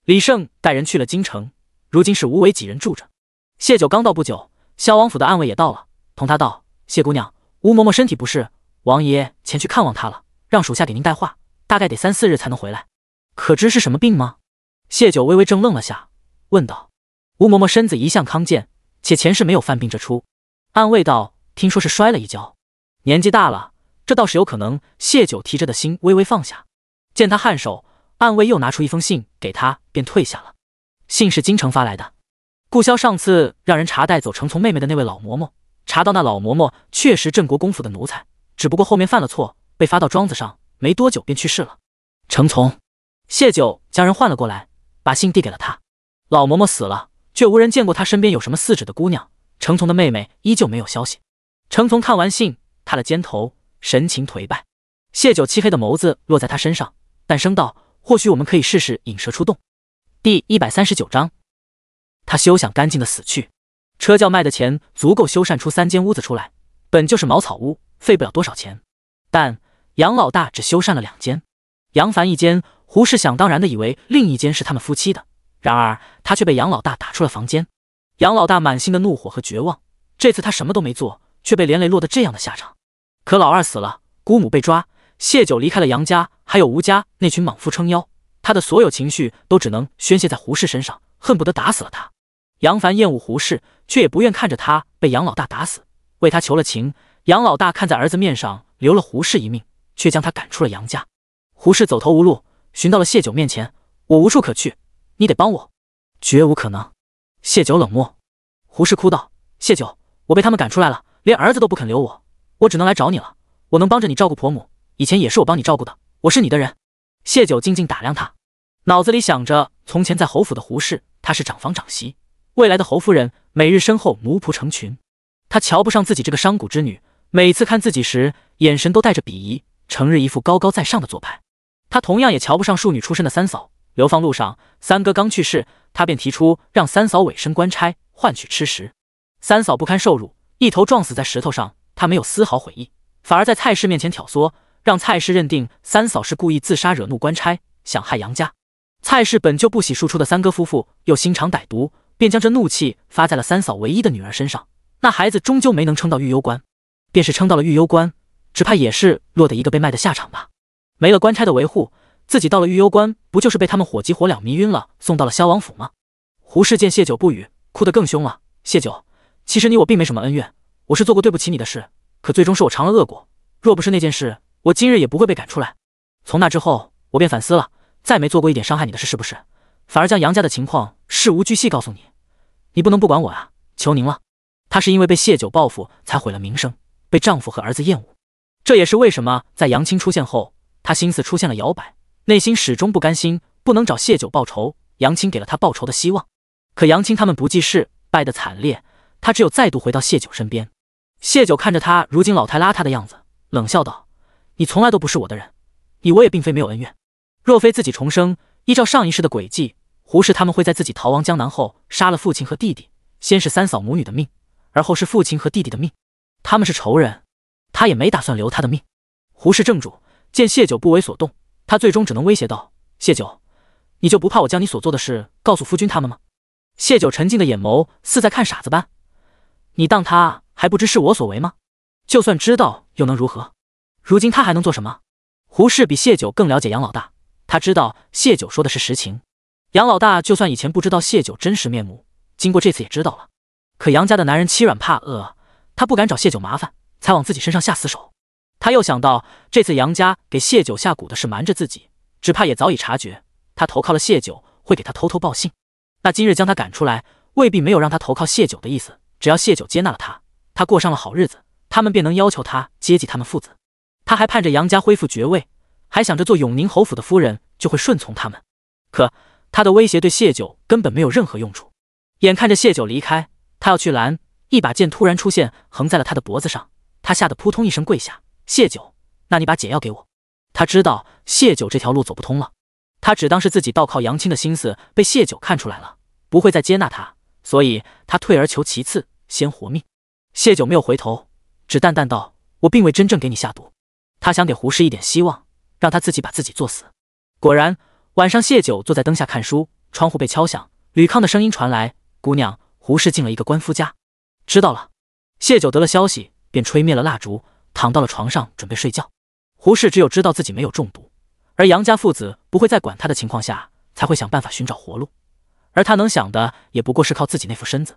李胜带人去了京城，如今是吴为几人住着。谢九刚到不久，萧王府的暗卫也到了，同他道：谢姑娘，吴嬷嬷身体不适，王爷前去看望她了，让属下给您带话，大概得3、4日才能回来。可知是什么病吗？谢九微微怔愣了下，问道。吴嬷嬷身子一向康健，且前世没有犯病这出。暗卫道：听说是摔了一跤，年纪大了，这倒是有可能。谢九提着的心微微放下，见他颔首，暗卫又拿出一封信给他，便退下了。信是京城发来的，顾萧上次让人查带走程从妹妹的那位老嬷嬷，查到那老嬷嬷确实镇国公府的奴才，只不过后面犯了错，被发到庄子上，没多久便去世了。程从，谢九将人唤了过来，把信递给了他。老嬷嬷死了，却无人见过他身边有什么4指的姑娘，程从的妹妹依旧没有消息。程从看完信，他的肩头，神情颓败。谢九漆黑的眸子落在他身上，淡声道：或许我们可以试试引蛇出洞。第139章，他休想干净的死去。车轿卖的钱足够修缮出3间屋子出来，本就是茅草屋，费不了多少钱。但杨老大只修缮了2间，杨凡一间，胡适想当然的以为另一间是他们夫妻的，然而他却被杨老大打出了房间。杨老大满心的怒火和绝望，这次他什么都没做，却被连累落得这样的下场。可老二死了，姑母被抓，谢九离开了杨家，还有吴家那群莽夫撑腰，他的所有情绪都只能宣泄在胡适身上，恨不得打死了他。杨凡厌恶胡氏，却也不愿看着他被杨老大打死，为他求了情。杨老大看在儿子面上留了胡氏一命，却将他赶出了杨家。胡氏走投无路，寻到了谢九面前，我无处可去，你得帮我。绝无可能。谢九冷漠。胡氏哭道：谢九，我被他们赶出来了，连儿子都不肯留我，我只能来找你了。我能帮着你照顾婆母，以前也是我帮你照顾的，我是你的人。谢九静静打量他，脑子里想着从前在侯府的胡氏，她是长房长媳，未来的侯夫人，每日身后奴仆成群。他瞧不上自己这个商贾之女，每次看自己时眼神都带着鄙夷，成日一副高高在上的做派。他同样也瞧不上庶女出身的三嫂。流放路上，三哥刚去世，他便提出让三嫂委身官差，换取吃食。三嫂不堪受辱，一头撞死在石头上，他没有丝毫悔意，反而在蔡氏面前挑唆，让蔡氏认定三嫂是故意自杀，惹怒官差，想害杨家。蔡氏本就不喜庶出的三哥夫妇，又心肠歹毒，便将这怒气发在了三嫂唯一的女儿身上。那孩子终究没能撑到御幽关，便是撑到了御幽关，只怕也是落得一个被卖的下场吧。没了官差的维护，自己到了御幽关，不就是被他们火急火燎迷晕了，送到了萧王府吗？胡氏见谢九不语，哭得更凶了。谢九，其实你我并没什么恩怨，我是做过对不起你的事，可最终是我尝了恶果。若不是那件事，我今日也不会被赶出来。从那之后，我便反思了，再没做过一点伤害你的事，是不是？反而将杨家的情况事无巨细告诉你，你不能不管我啊！求您了。她是因为被谢九报复，才毁了名声，被丈夫和儿子厌恶。这也是为什么在杨青出现后，她心思出现了摇摆，内心始终不甘心，不能找谢九报仇。杨青给了她报仇的希望，可杨青他们不济事，败得惨烈，她只有再度回到谢九身边。谢九看着她如今老态邋遢的样子，冷笑道：你从来都不是我的人，你我也并非没有恩怨。若非自己重生，依照上一世的轨迹，胡氏他们会在自己逃亡江南后杀了父亲和弟弟，先是三嫂母女的命，而后是父亲和弟弟的命。他们是仇人，他也没打算留他的命。胡氏正主见谢九不为所动，他最终只能威胁道：谢九，你就不怕我将你所做的事告诉夫君他们吗？谢九沉静的眼眸似在看傻子般，你当他还不知是我所为吗？就算知道又能如何？如今他还能做什么？胡氏比谢九更了解杨老大，他知道谢九说的是实情。杨老大就算以前不知道谢九真实面目，经过这次也知道了。可杨家的男人欺软怕恶，他不敢找谢九麻烦，才往自己身上下死手。他又想到这次杨家给谢九下蛊的是瞒着自己，只怕也早已察觉，他投靠了谢九，会给他偷偷报信。那今日将他赶出来，未必没有让他投靠谢九的意思。只要谢九接纳了他，他过上了好日子，他们便能要求他接济他们父子。他还盼着杨家恢复爵位，还想着做永宁侯府的夫人就会顺从他们。可他的威胁对谢九根本没有任何用处。眼看着谢九离开，他要去拦，一把剑突然出现，横在了他的脖子上。他吓得扑通一声跪下：谢九，那你把解药给我。他知道谢九这条路走不通了，他只当是自己倒靠杨青的心思被谢九看出来了，不会再接纳他，所以他退而求其次，先活命。谢九没有回头，只淡淡道：我并未真正给你下毒。他想给胡氏一点希望，让他自己把自己作死。果然，晚上谢九坐在灯下看书，窗户被敲响，吕康的声音传来：姑娘，胡氏进了一个官夫家。知道了。谢九得了消息，便吹灭了蜡烛，躺到了床上准备睡觉。胡氏只有知道自己没有中毒，而杨家父子不会再管他的情况下，才会想办法寻找活路。而他能想的也不过是靠自己那副身子。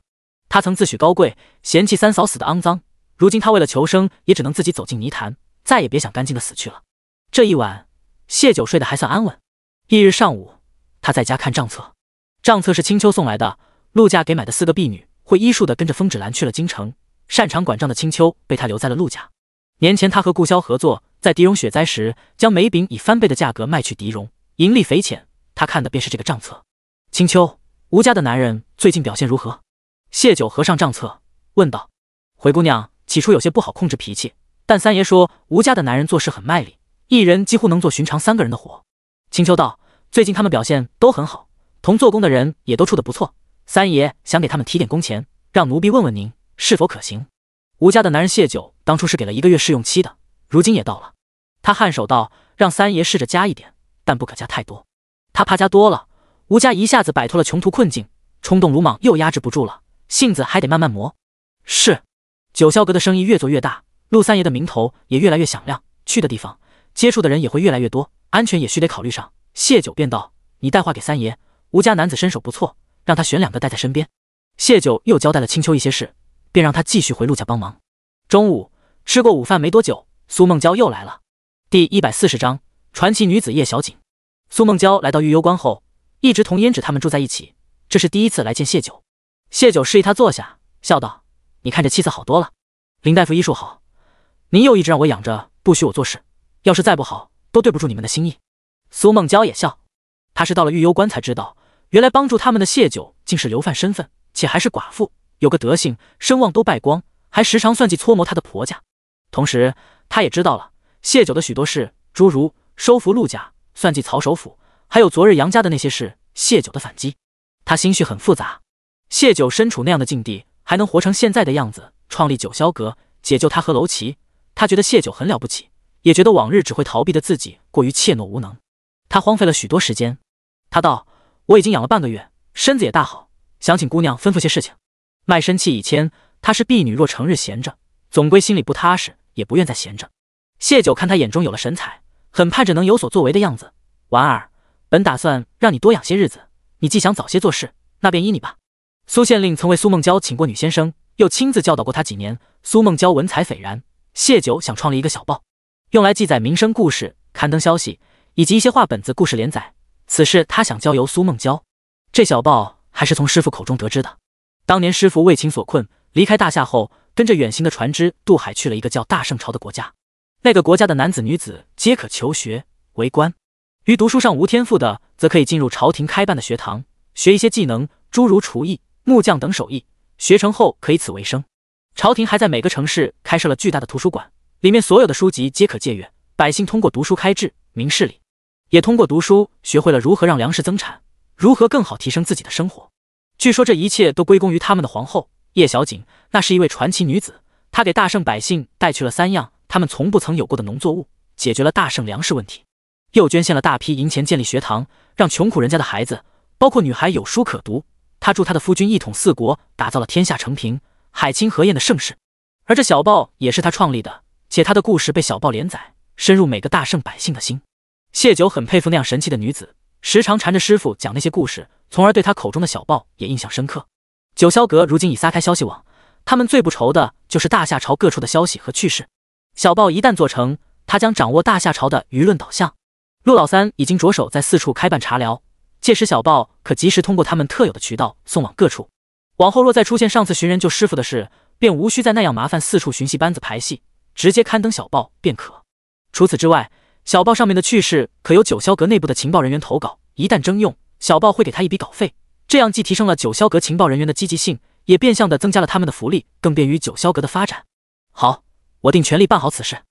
他曾自诩高贵，嫌弃三嫂死的肮脏，如今他为了求生，也只能自己走进泥潭，再也别想干净的死去了。这一晚，谢九睡得还算安稳。翌日上午，他在家看账册。账册是青秋送来的，陆家给买的4个婢女会依数的跟着风止兰去了京城，擅长管账的青秋被他留在了陆家。年前他和顾萧合作，在狄戎雪灾时将梅饼以翻倍的价格卖去狄戎，盈利匪浅。他看的便是这个账册。青秋，吴家的男人最近表现如何？谢九合上账册，问道。回姑娘起初有些不好控制脾气，但三爷说吴家的男人做事很卖力，一人几乎能做寻常3个人的活。青秋道：最近他们表现都很好，同做工的人也都处得不错，三爷想给他们提点工钱，让奴婢问问您是否可行。吴家的男人谢九当初是给了1个月试用期的，如今也到了。他颔首道：让三爷试着加一点，但不可加太多，他怕加多了，吴家一下子摆脱了穷途困境，冲动鲁莽又压制不住了，性子还得慢慢磨。是。九霄阁的生意越做越大，陆三爷的名头也越来越响亮，去的地方接触的人也会越来越多，安全也须得考虑上。谢九便道：你带话给三爷，吴家男子身手不错，让他选2个带在身边。谢九又交代了青丘一些事，便让他继续回陆家帮忙。中午吃过午饭没多久，苏梦娇又来了。第140章传奇女子叶小景。苏梦娇来到玉幽关后，一直同胭脂他们住在一起，这是第一次来见谢九。谢九示意他坐下，笑道：“你看这妻子好多了。林大夫医术好，您又一直让我养着，不许我做事，要是再不好，都对不住你们的心意。”苏梦娇也笑，她是到了玉幽关才知道，原来帮助他们的谢九竟是流犯身份，且还是寡妇，有个德行，声望都败光，还时常算计搓磨她的婆家。同时，她也知道了谢九的许多事，诸如收服陆家、算计曹首府，还有昨日杨家的那些事，谢九的反击。她心绪很复杂。谢九身处那样的境地，还能活成现在的样子，创立九霄阁，解救他和楼琪，他觉得谢九很了不起，也觉得往日只会逃避的自己过于怯懦无能。他荒废了许多时间。他道：“我已经养了半个月，身子也大好，想请姑娘吩咐些事情。”卖身契已签，她是婢女，若成日闲着，总归心里不踏实，也不愿再闲着。谢九看他眼中有了神采，很盼着能有所作为的样子。婉儿，本打算让你多养些日子，你既想早些做事，那便依你吧。苏县令曾为苏梦娇请过女先生，又亲自教导过她几年。苏梦娇文采斐然，谢九想创立一个小报，用来记载民生故事、刊登消息，以及一些话本子故事连载。此事他想交由苏梦娇。这小报还是从师傅口中得知的。当年师傅为情所困，离开大夏后，跟着远行的船只渡海去了一个叫大圣朝的国家。那个国家的男子女子皆可求学为官，于读书上无天赋的，则可以进入朝廷开办的学堂，学一些技能，诸如厨艺、木匠等手艺，学成后可以此为生。朝廷还在每个城市开设了巨大的图书馆，里面所有的书籍皆可借阅，百姓通过读书开智明事理，也通过读书学会了如何让粮食增产，如何更好提升自己的生活。据说这一切都归功于他们的皇后叶小景，那是一位传奇女子，她给大圣百姓带去了3样他们从不曾有过的农作物，解决了大圣粮食问题，又捐献了大批银钱建立学堂，让穷苦人家的孩子，包括女孩有书可读。他助他的夫君一统4国，打造了天下承平、海清河晏的盛世。而这小报也是他创立的，且他的故事被小报连载，深入每个大圣百姓的心。谢九很佩服那样神奇的女子，时常缠着师傅讲那些故事，从而对他口中的小报也印象深刻。九霄阁如今已撒开消息网，他们最不愁的就是大夏朝各处的消息和趣事。小报一旦做成，他将掌握大夏朝的舆论导向。陆老三已经着手在4处开办茶寮，届时小报可及时通过他们特有的渠道送往各处。往后若再出现上次寻人救师傅的事，便无需再那样麻烦4处巡戏班子排戏，直接刊登小报便可。除此之外，小报上面的趣事可由九霄阁内部的情报人员投稿，一旦征用，小报会给他一笔稿费，这样既提升了九霄阁情报人员的积极性，也变相的增加了他们的福利，更便于九霄阁的发展。好，我定全力办好此事。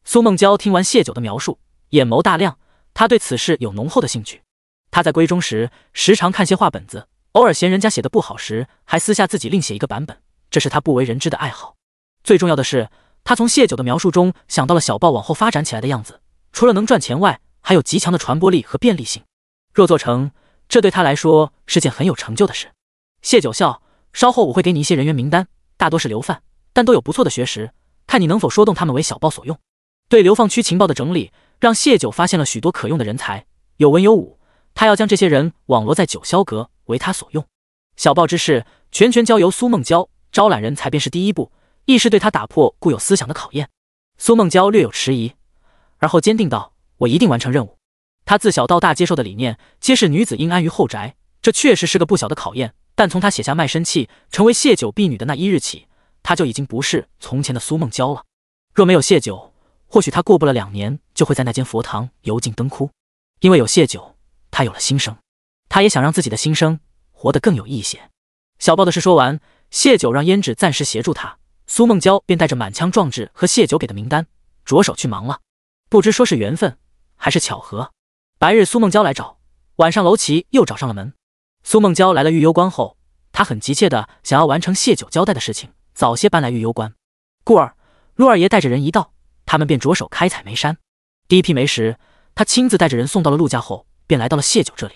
苏梦娇听完谢九的描述，眼眸大亮，她对此事有浓厚的兴趣。她在闺中时时常看些话本子，偶尔嫌人家写的不好时，还私下自己另写一个版本，这是她不为人知的爱好。最重要的是，她从谢九的描述中想到了小报往后发展起来的样子，除了能赚钱外，还有极强的传播力和便利性。若做成，这对她来说是件很有成就的事。谢九笑，稍后我会给你一些人员名单，大多是流犯，但都有不错的学识，看你能否说动他们为小报所用。对流放区情报的整理，让谢九发现了许多可用的人才，有文有武，他要将这些人网罗在九霄阁，为他所用。小报之事全权交由苏梦娇，招揽人才便是第一步，亦是对他打破固有思想的考验。苏梦娇略有迟疑，而后坚定道：“我一定完成任务。”他自小到大接受的理念，皆是女子应安于后宅，这确实是个不小的考验。但从他写下卖身契，成为谢九婢女的那一日起，他就已经不是从前的苏梦娇了。若没有谢九，或许他过不了2年，就会在那间佛堂油尽灯枯。因为有谢九，他有了新生，他也想让自己的新生活得更有意义些。小报的事说完，谢九让胭脂暂时协助他，苏梦娇便带着满腔壮志和谢九给的名单，着手去忙了。不知说是缘分还是巧合，白日苏梦娇来找，晚上楼琪又找上了门。苏梦娇来了玉幽关后，她很急切的想要完成谢九交代的事情，早些搬来玉幽关。故而陆二爷带着人一到，他们便着手开采煤山。第一批煤时，他亲自带着人送到了陆家后，便来到了谢九这里。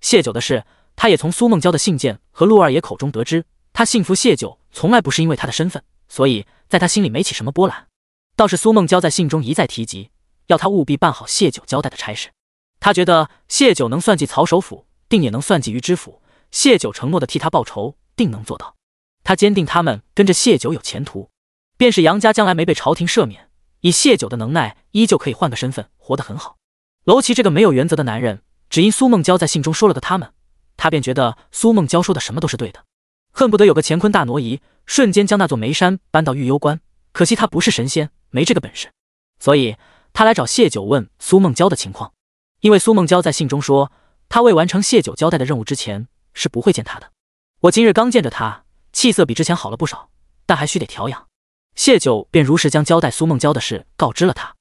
谢九的事，他也从苏梦娇的信件和陆二爷口中得知。他信服谢九，从来不是因为他的身份，所以在他心里没起什么波澜。倒是苏梦娇在信中一再提及，要他务必办好谢九交代的差事。他觉得谢九能算计曹首府，定也能算计于知府。谢九承诺的替他报仇，定能做到。他坚定他们跟着谢九有前途，便是杨家将来没被朝廷赦免，以谢九的能耐，依旧可以换个身份活得很好。娄琦这个没有原则的男人，只因苏梦娇在信中说了个他们，他便觉得苏梦娇说的什么都是对的，恨不得有个乾坤大挪移，瞬间将那座煤山搬到玉幽关。可惜他不是神仙，没这个本事，所以他来找谢九问苏梦娇的情况。因为苏梦娇在信中说，他未完成谢九交代的任务之前是不会见他的。我今日刚见着他，气色比之前好了不少，但还需得调养。谢九便如实将交代苏梦娇的事告知了他。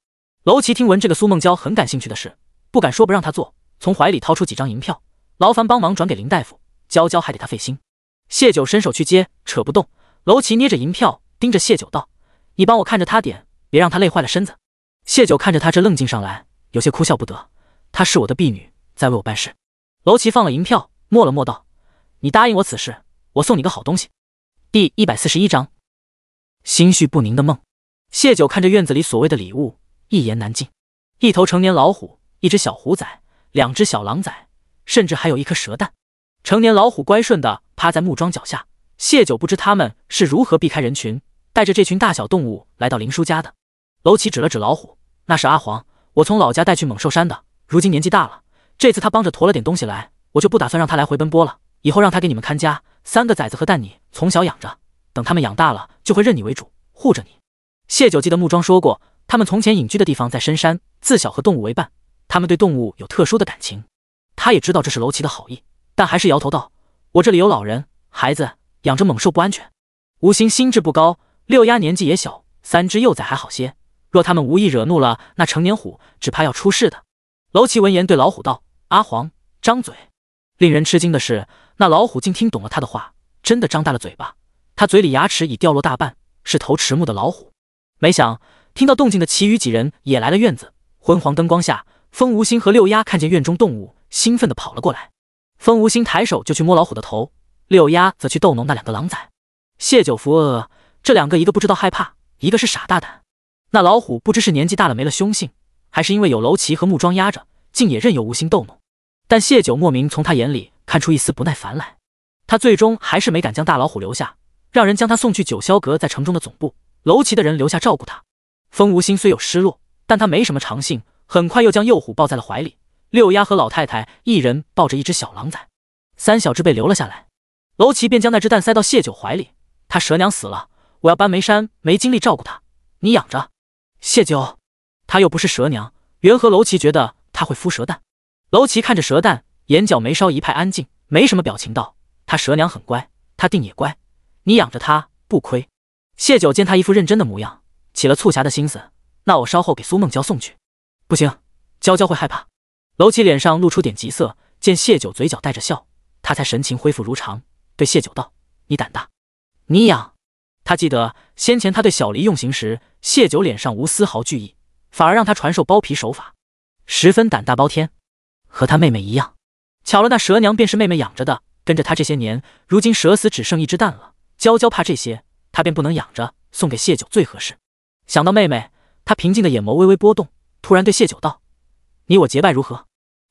娄琦听闻这个苏梦娇很感兴趣的事，不敢说不让他做，从怀里掏出几张银票，劳烦帮忙转给林大夫，娇娇还得他费心。谢九伸手去接，扯不动。娄琦捏着银票盯着谢九道：“你帮我看着他点，别让他累坏了身子。”谢九看着他这愣劲上来，有些哭笑不得。她是我的婢女，在为我办事。娄琦放了银票，默了默道：“你答应我此事，我送你个好东西。”第141章，心绪不宁的梦。谢九看着院子里所谓的礼物，一言难尽。一头成年老虎，一只小虎崽，2只小狼崽，甚至还有一颗蛇蛋。成年老虎乖顺地趴在木桩脚下。谢九不知他们是如何避开人群，带着这群大小动物来到林叔家的。娄琦指了指老虎：“那是阿黄，我从老家带去猛兽山的，如今年纪大了，这次他帮着驮了点东西来，我就不打算让他来回奔波了，以后让他给你们看家，3个崽子和蛋你从小养着，等他们养大了就会认你为主，护着你。”谢九记得木桩说过，他们从前隐居的地方在深山，自小和动物为伴，他们对动物有特殊的感情。他也知道这是娄琦的好意，但还是摇头道：“我这里有老人孩子，养着猛兽不安全。吴兴心智不高，6丫年纪也小，3只幼崽还好些，若他们无意惹怒了那成年虎，只怕要出事的。”娄琦闻言对老虎道：“阿黄，张嘴。”令人吃惊的是，那老虎竟听懂了他的话，真的张大了嘴巴，他嘴里牙齿已掉落大半，是头迟暮的老虎。没想听到动静的其余几人也来了院子，昏黄灯光下，风无心和6丫看见院中动物，兴奋地跑了过来。风无心抬手就去摸老虎的头，6丫则去逗弄那2个狼崽。谢九福这2个一个不知道害怕，一个是傻大胆。那老虎不知是年纪大了没了凶性，还是因为有娄琦和木桩压着，竟也任由无心逗弄。但谢九莫名从他眼里看出一丝不耐烦来，他最终还是没敢将大老虎留下，让人将他送去九霄阁在城中的总部，娄琦的人留下照顾他。风无心虽有失落，但他没什么长性，很快又将幼虎抱在了怀里。6丫和老太太一人抱着1只小狼崽，3小只被留了下来。娄琦便将那只蛋塞到谢九怀里：“他蛇娘死了，我要搬煤山，没精力照顾他，你养着。”谢九，他又不是蛇娘，缘何娄琦觉得他会孵蛇蛋？娄琦看着蛇蛋，眼角眉梢一派安静，没什么表情道：“他蛇娘很乖，他定也乖，你养着他不亏。”谢九见他一副认真的模样，起了促狭的心思：“那我稍后给苏梦娇送去。”“不行，娇娇会害怕。”娄琦脸上露出点急色，见谢九嘴角带着笑，他才神情恢复如常，对谢九道：“你胆大，你养。”他记得先前他对小黎用刑时，谢九脸上无丝毫惧意，反而让他传授包皮手法，十分胆大包天，和他妹妹一样。巧了，那蛇娘便是妹妹养着的，跟着他这些年，如今蛇死只剩1只蛋了，娇娇怕这些，他便不能养着，送给谢九最合适。想到妹妹，他平静的眼眸微微波动，突然对谢九道：“你我结拜如何？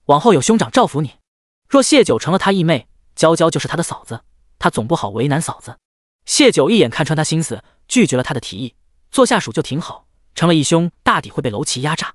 往后有兄长照拂你。若谢九成了他义妹，娇娇就是他的嫂子，他总不好为难嫂子。”谢九一眼看穿他心思，拒绝了他的提议，做下属就挺好，成了义兄大抵会被娄琦压榨。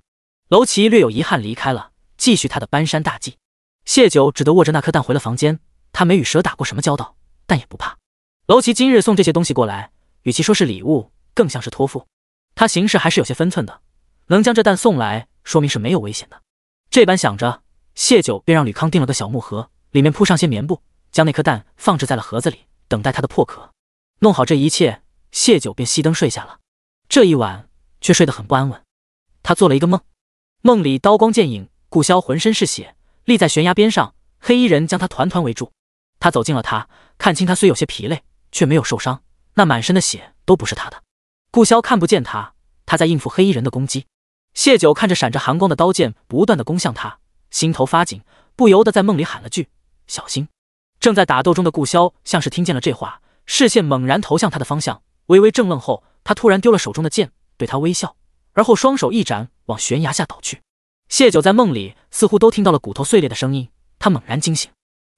娄琦略有遗憾离开了，继续他的搬山大计。谢九只得握着那颗蛋回了房间，他没与蛇打过什么交道，但也不怕。娄琦今日送这些东西过来，与其说是礼物，更像是托付。他行事还是有些分寸的，能将这蛋送来，说明是没有危险的。这般想着，谢九便让吕康订了个小木盒，里面铺上些棉布，将那颗蛋放置在了盒子里，等待它的破壳。弄好这一切，谢九便熄灯睡下了。这一晚却睡得很不安稳。他做了一个梦，梦里刀光剑影，顾潇浑身是血，立在悬崖边上，黑衣人将他团团围住。他走近了他，看清他虽有些疲累，却没有受伤，那满身的血都不是他的。顾潇看不见他，他在应付黑衣人的攻击。谢九看着闪着寒光的刀剑不断的攻向他，心头发紧，不由得在梦里喊了句：“小心！”正在打斗中的顾潇像是听见了这话，视线猛然投向他的方向，微微怔愣后，他突然丢了手中的剑，对他微笑，而后双手一展，往悬崖下倒去。谢九在梦里似乎都听到了骨头碎裂的声音，他猛然惊醒。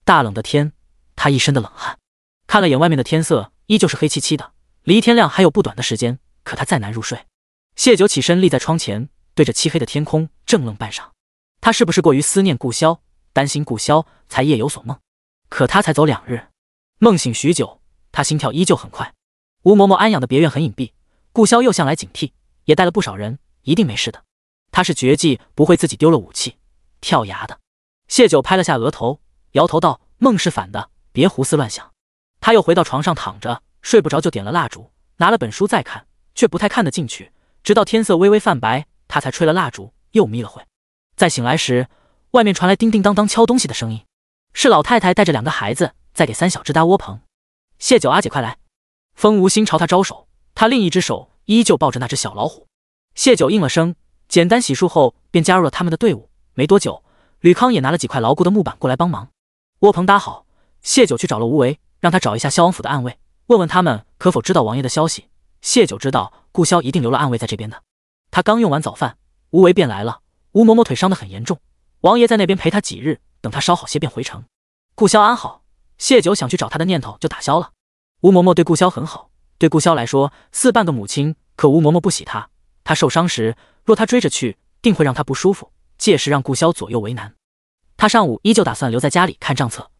大冷的天，他一身的冷汗。看了眼外面的天色，依旧是黑漆漆的，离天亮还有不短的时间，可他再难入睡。谢九起身立在窗前，对着漆黑的天空怔愣半晌。他是不是过于思念顾萧，担心顾萧，才夜有所梦？可他才走2日，梦醒许久，他心跳依旧很快。吴嬷嬷安养的别院很隐蔽，顾萧又向来警惕，也带了不少人，一定没事的。他是绝技，不会自己丢了武器跳崖的。谢九拍了下额头，摇头道：“梦是反的，别胡思乱想。”他又回到床上躺着，睡不着就点了蜡烛，拿了本书再看，却不太看得进去，直到天色微微泛白，他才吹了蜡烛，又眯了会。再醒来时，外面传来叮叮当当敲东西的声音，是老太太带着2个孩子在给3小只搭窝棚。谢九阿姐快来！风无心朝他招手，他另一只手依旧抱着那只小老虎。谢九应了声，简单洗漱后便加入了他们的队伍。没多久，吕康也拿了几块牢固的木板过来帮忙。窝棚搭好，谢九去找了吴为，让他找一下萧王府的暗卫，问问他们可否知道王爷的消息。谢九知道顾萧一定留了暗卫在这边的。他刚用完早饭，吴为便来了。吴嬷嬷腿伤得很严重，王爷在那边陪他几日，等他稍好些便回城。顾萧安好，谢九想去找他的念头就打消了。吴嬷嬷对顾萧很好，对顾萧来说似半个母亲，可吴嬷嬷不喜他，他受伤时若他追着去，定会让他不舒服，届时让顾萧左右为难。他上午依旧打算留在家里看账册。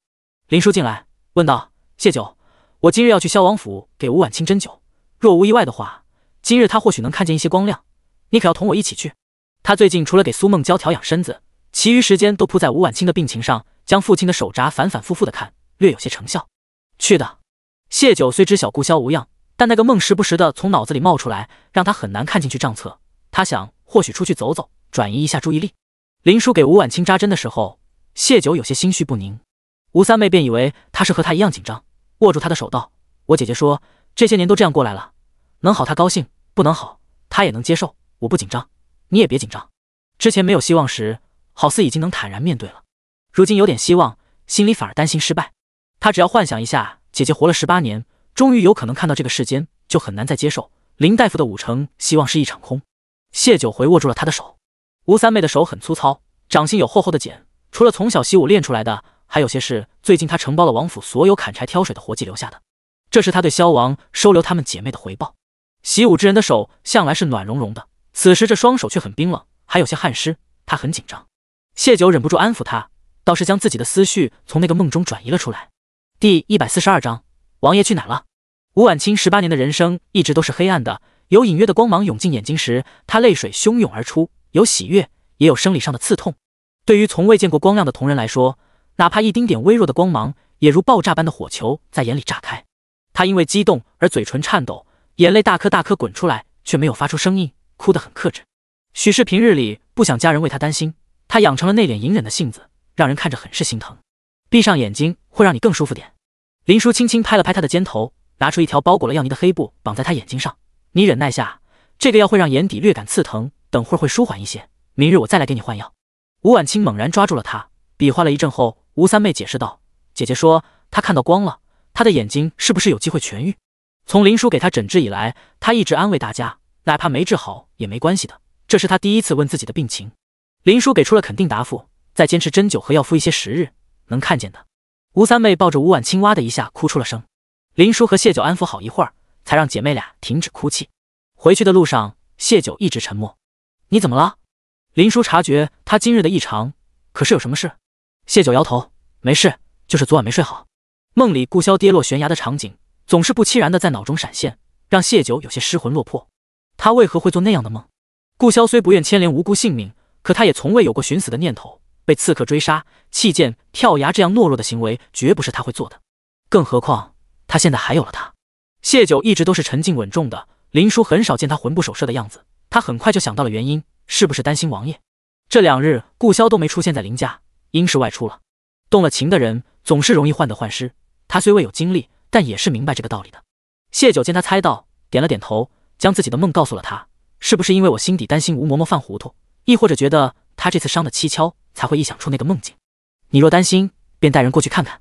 林叔进来问道：“谢九，我今日要去萧王府给吴婉清针灸，若无意外的话，今日他或许能看见一些光亮，你可要同我一起去。”他最近除了给苏梦娇调养身子，其余时间都扑在吴婉清的病情上，将父亲的手札反反复复的看，略有些成效。去的。谢九虽知晓顾萧无恙，但那个梦时不时的从脑子里冒出来，让他很难看进去账册。他想或许出去走走，转移一下注意力。林叔给吴婉清扎针的时候，谢九有些心绪不宁。吴三妹便以为他是和他一样紧张，握住他的手道：“我姐姐说这些年都这样过来了，能好他高兴，不能好他也能接受，我不紧张，你也别紧张。之前没有希望时，好似已经能坦然面对了，如今有点希望，心里反而担心失败。他只要幻想一下姐姐活了18年，终于有可能看到这个世间，就很难再接受林大夫的5成希望是一场空。”谢九回握住了他的手。吴三妹的手很粗糙，掌心有厚厚的茧，除了从小习武练出来的，还有些是最近他承包了王府所有砍柴挑水的活计留下的，这是他对萧王收留他们姐妹的回报。习武之人的手向来是暖融融的，此时这双手却很冰冷，还有些汗湿，他很紧张。谢九忍不住安抚他，倒是将自己的思绪从那个梦中转移了出来。第142章，王爷去哪了？吴婉清18年的人生一直都是黑暗的，有隐约的光芒涌进眼睛时，他泪水汹涌而出，有喜悦，也有生理上的刺痛。对于从未见过光亮的同人来说，哪怕一丁点微弱的光芒，也如爆炸般的火球在眼里炸开。他因为激动而嘴唇颤抖，眼泪大颗大颗滚出来，却没有发出声音，哭得很克制。许是平日里不想家人为他担心，他养成了内敛隐忍的性子，让人看着很是心疼。闭上眼睛会让你更舒服点。林叔轻轻拍了拍他的肩头，拿出一条包裹了药泥的黑布绑在他眼睛上。你忍耐下，这个药会让眼底略感刺疼，等会儿会舒缓一些，明日我再来给你换药。吴婉清猛然抓住了他，比划了一阵后，吴三妹解释道：“姐姐说她看到光了，她的眼睛是不是有机会痊愈？从林叔给她诊治以来，她一直安慰大家，哪怕没治好也没关系的，这是她第一次问自己的病情。”林叔给出了肯定答复，再坚持针灸和药敷一些时日，能看见的。吴三妹抱着吴婉清哇的一下哭出了声。林叔和谢九安抚好一会儿，才让姐妹俩停止哭泣。回去的路上，谢九一直沉默。你怎么了？林叔察觉他今日的异常，可是有什么事？谢九摇头，没事，就是昨晚没睡好。梦里顾萧跌落悬崖的场景，总是不期然的在脑中闪现，让谢九有些失魂落魄。他为何会做那样的梦？顾萧虽不愿牵连无辜性命，可他也从未有过寻死的念头。被刺客追杀、弃剑、跳崖这样懦弱的行为，绝不是他会做的。更何况他现在还有了他。谢九一直都是沉静稳重的，林叔很少见他魂不守舍的样子。他很快就想到了原因，是不是担心王爷？这2日顾萧都没出现在林家，应是外出了。动了情的人总是容易患得患失，他虽未有经历，但也是明白这个道理的。谢九见他猜到，点了点头，将自己的梦告诉了他。是不是因为我心底担心吴嬷嬷犯糊涂，亦或者觉得他这次伤得蹊跷，才会臆想出那个梦境？你若担心，便带人过去看看。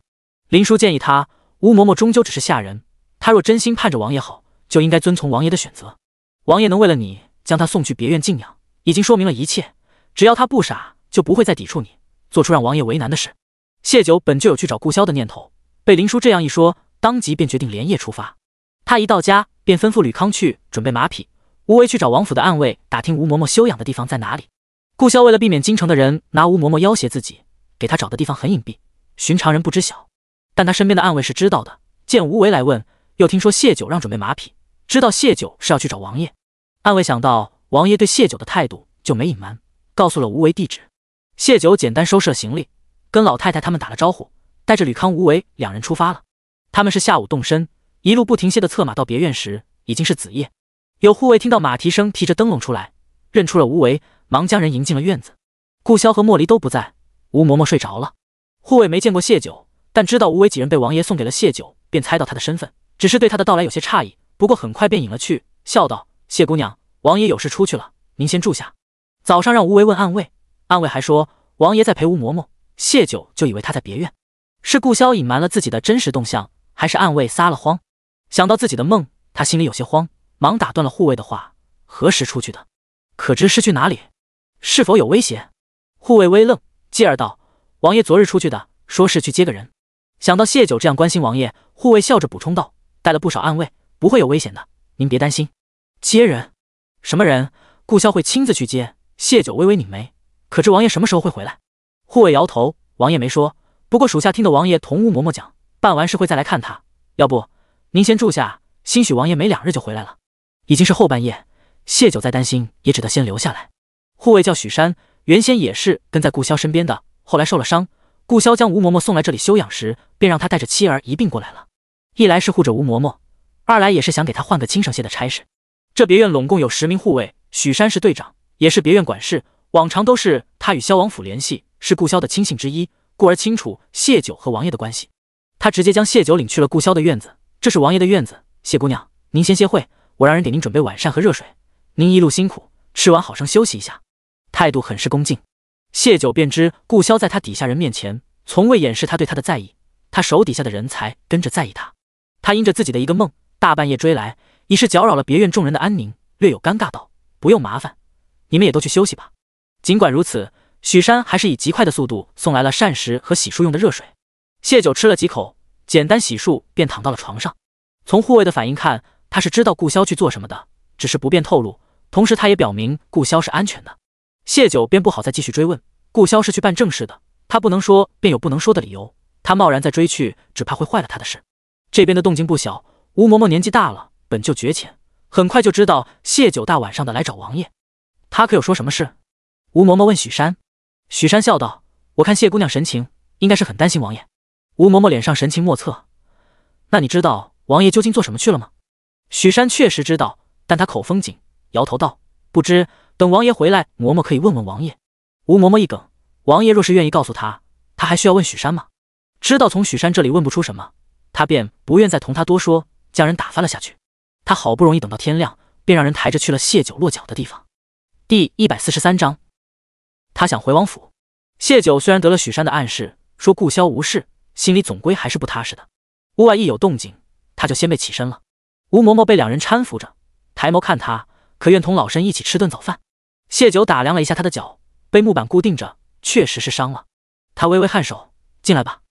林叔建议他，吴嬷嬷终究只是下人，他若真心盼着王爷好，就应该遵从王爷的选择。王爷能为了你将他送去别院静养，已经说明了一切，只要他不傻，就不会再抵触你，做出让王爷为难的事。谢九本就有去找顾萧的念头，被林叔这样一说，当即便决定连夜出发。他一到家，便吩咐吕康去准备马匹，吴为去找王府的暗卫打听吴嬷嬷休养的地方在哪里。顾萧为了避免京城的人拿吴嬷嬷要挟自己，给他找的地方很隐蔽，寻常人不知晓。但他身边的暗卫是知道的，见吴为来问，又听说谢九让准备马匹，知道谢九是要去找王爷。暗卫想到王爷对谢九的态度，就没隐瞒，告诉了吴为地址。谢九简单收拾了行李，跟老太太他们打了招呼，带着吕康、吴为两人出发了。他们是下午动身，一路不停歇的策马到别院时，已经是子夜。有护卫听到马蹄声，提着灯笼出来，认出了吴为，忙将人迎进了院子。顾萧和莫离都不在，吴嬷嬷睡着了。护卫没见过谢九，但知道吴为几人被王爷送给了谢九，便猜到他的身份，只是对他的到来有些诧异，不过很快便隐了去，笑道：“谢姑娘，王爷有事出去了，您先住下。”早上让吴为问暗卫，暗卫还说王爷在陪吴嬷嬷，谢九就以为他在别院。是顾萧隐瞒了自己的真实动向，还是暗卫撒了谎？想到自己的梦，他心里有些慌，忙打断了护卫的话：“何时出去的？可知是去哪里？是否有威胁？”护卫微愣，继而道：“王爷昨日出去的，说是去接个人。”想到谢九这样关心王爷，护卫笑着补充道：“带了不少暗卫，不会有危险的，您别担心。”接人？什么人？顾萧会亲自去接？谢九微微拧眉，可知王爷什么时候会回来？护卫摇头：“王爷没说，不过属下听得王爷同吴嬷嬷讲，办完事会再来看他。要不您先住下，兴许王爷没2日就回来了。”已经是后半夜，谢九再担心也只得先留下来。护卫叫许山，原先也是跟在顾萧身边的，后来受了伤，顾萧将吴嬷嬷送来这里休养时，便让他带着妻儿一并过来了。一来是护着吴嬷嬷，二来也是想给他换个轻省些的差事。这别院拢共有10名护卫，许山是队长，也是别院管事，往常都是他与萧王府联系，是顾萧的亲信之一，故而清楚谢九和王爷的关系。他直接将谢九领去了顾萧的院子，这是王爷的院子，谢姑娘，您先歇会，我让人给您准备晚膳和热水，您一路辛苦，吃完好生休息一下。态度很是恭敬。谢九便知顾萧在他底下人面前，从未掩饰他对他的在意，他手底下的人才跟着在意他。他因着自己的一个梦，大半夜追来，已是搅扰了别院众人的安宁，略有尴尬道：“不用麻烦，你们也都去休息吧。”尽管如此，许山还是以极快的速度送来了膳食和洗漱用的热水。谢九吃了几口，简单洗漱便躺到了床上。从护卫的反应看，他是知道顾萧去做什么的，只是不便透露，同时他也表明顾萧是安全的。谢九便不好再继续追问，顾萧是去办正事的，他不能说便有不能说的理由，他贸然再追去，只怕会坏了他的事。这边的动静不小，吴嬷嬷年纪大了，本就绝浅，很快就知道谢九大晚上的来找王爷。他可有说什么事？吴嬷嬷问许山。许山笑道：“我看谢姑娘神情，应该是很担心王爷。”吴嬷嬷脸上神情莫测。那你知道王爷究竟做什么去了吗？许山确实知道，但他口风紧，摇头道：“不知，等王爷回来，嬷嬷可以问问王爷。”吴嬷嬷一梗，王爷若是愿意告诉他，他还需要问许山吗？知道从许山这里问不出什么，他便不愿再同他多说，将人打发了下去。他好不容易等到天亮，便让人抬着去了谢九落脚的地方。第143章，他想回王府。谢九虽然得了许山的暗示，说顾萧无事，心里总归还是不踏实的。屋外一有动静，他就先被起身了。吴嬷嬷被两人搀扶着，抬眸看他，可愿同老身一起吃顿早饭。谢九打量了一下他的脚，被木板固定着，确实是伤了。他微微颔首，进来吧。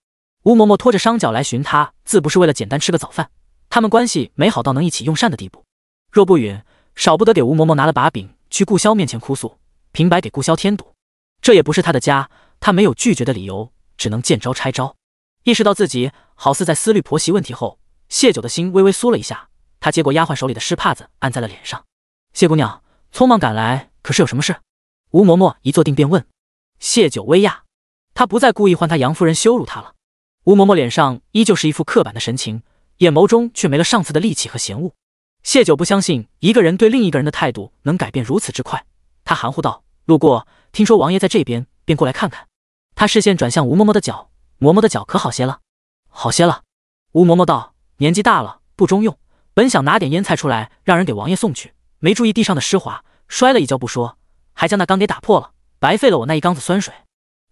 吴嬷嬷拖着伤脚来寻他，自不是为了简单吃个早饭，他们关系美好到能一起用膳的地步。若不允，少不得给吴嬷嬷拿了把柄，去顾萧面前哭诉，平白给顾萧添堵。这也不是他的家，他没有拒绝的理由，只能见招拆招。意识到自己好似在思虑婆媳问题后，谢九的心微微酥了一下。他接过丫鬟手里的湿帕子，按在了脸上。谢姑娘，匆忙赶来，可是有什么事？吴嬷嬷一坐定便问。谢九微讶，他不再故意唤他杨夫人羞辱他了。吴嬷嬷脸上依旧是一副刻板的神情，眼眸中却没了上次的戾气和嫌恶。谢九不相信一个人对另一个人的态度能改变如此之快，他含糊道：“路过，听说王爷在这边，便过来看看。”他视线转向吴嬷嬷的脚，嬷嬷的脚可好些了？好些了。吴嬷嬷道：“年纪大了，不中用，本想拿点腌菜出来让人给王爷送去，没注意地上的湿滑，摔了一跤不说，还将那缸给打破了，白费了我那一缸子酸水。”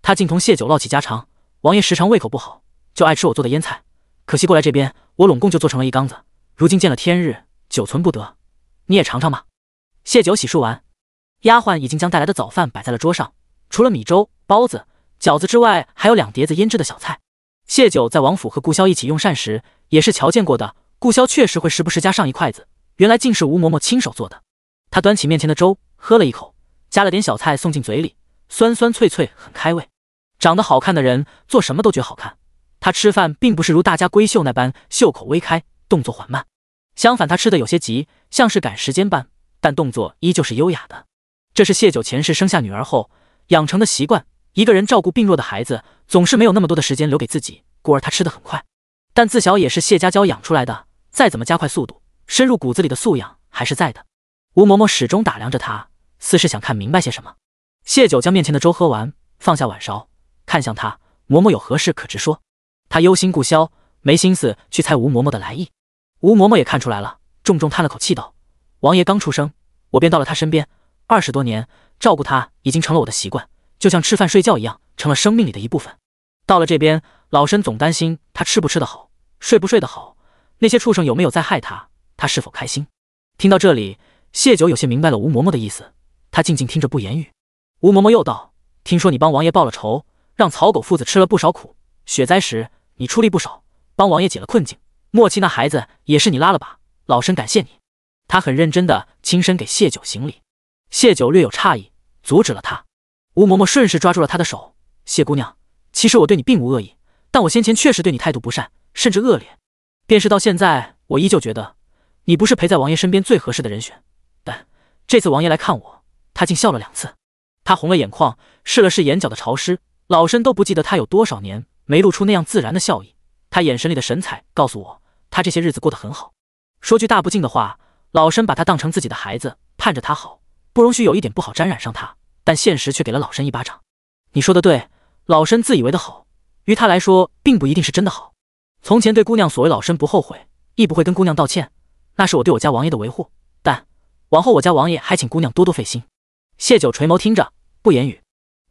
他竟同谢九唠起家常，王爷时常胃口不好，就爱吃我做的腌菜，可惜过来这边，我拢共就做成了一缸子，如今见了天日，久存不得，你也尝尝吧。谢九洗漱完，丫鬟已经将带来的早饭摆在了桌上，除了米粥、包子、饺子之外，还有2碟子腌制的小菜。谢九在王府和顾萧一起用膳时，也是瞧见过的。顾萧确实会时不时加上一筷子，原来竟是吴嬷嬷亲手做的。她端起面前的粥，喝了一口，加了点小菜送进嘴里，酸酸脆脆，很开胃。长得好看的人做什么都觉好看。她吃饭并不是如大家闺秀那般袖口微开，动作缓慢，相反，她吃的有些急，像是赶时间般，但动作依旧是优雅的。这是谢九前世生下女儿后养成的习惯。一个人照顾病弱的孩子，总是没有那么多的时间留给自己，故而他吃得很快。但自小也是谢家娇养出来的，再怎么加快速度，深入骨子里的素养还是在的。吴嬷嬷始终打量着他，似是想看明白些什么。谢九将面前的粥喝完，放下碗勺，看向他，嬷嬷有何事可直说。他忧心顾萧，没心思去猜吴嬷嬷的来意。吴嬷嬷也看出来了，重重叹了口气道：王爷刚出生，我便到了他身边，20多年，照顾他已经成了我的习惯，就像吃饭睡觉一样，成了生命里的一部分。到了这边，老身总担心他吃不吃得好，睡不睡得好，那些畜生有没有在害他，他是否开心。听到这里，谢九有些明白了吴嬷嬷的意思，他静静听着不言语。吴嬷嬷又道：听说你帮王爷报了仇，让曹狗父子吃了不少苦，雪灾时你出力不少，帮王爷解了困境，末期那孩子也是你拉了把，老身感谢你。他很认真的亲身给谢九行礼。谢九略有诧异，阻止了他。吴嬷嬷顺势抓住了他的手：谢姑娘，其实我对你并无恶意，但我先前确实对你态度不善，甚至恶劣。便是到现在，我依旧觉得你不是陪在王爷身边最合适的人选。但这次王爷来看我，他竟笑了2次。他红了眼眶，试了试眼角的潮湿，老身都不记得他有多少年没露出那样自然的笑意。他眼神里的神采告诉我，他这些日子过得很好。说句大不敬的话，老身把他当成自己的孩子，盼着他好，不容许有一点不好沾染上他。但现实却给了老身一巴掌。你说的对，老身自以为的好，于他来说并不一定是真的好。从前对姑娘所谓，老身不后悔，亦不会跟姑娘道歉，那是我对我家王爷的维护。但往后我家王爷还请姑娘多多费心。谢九垂眸听着，不言语。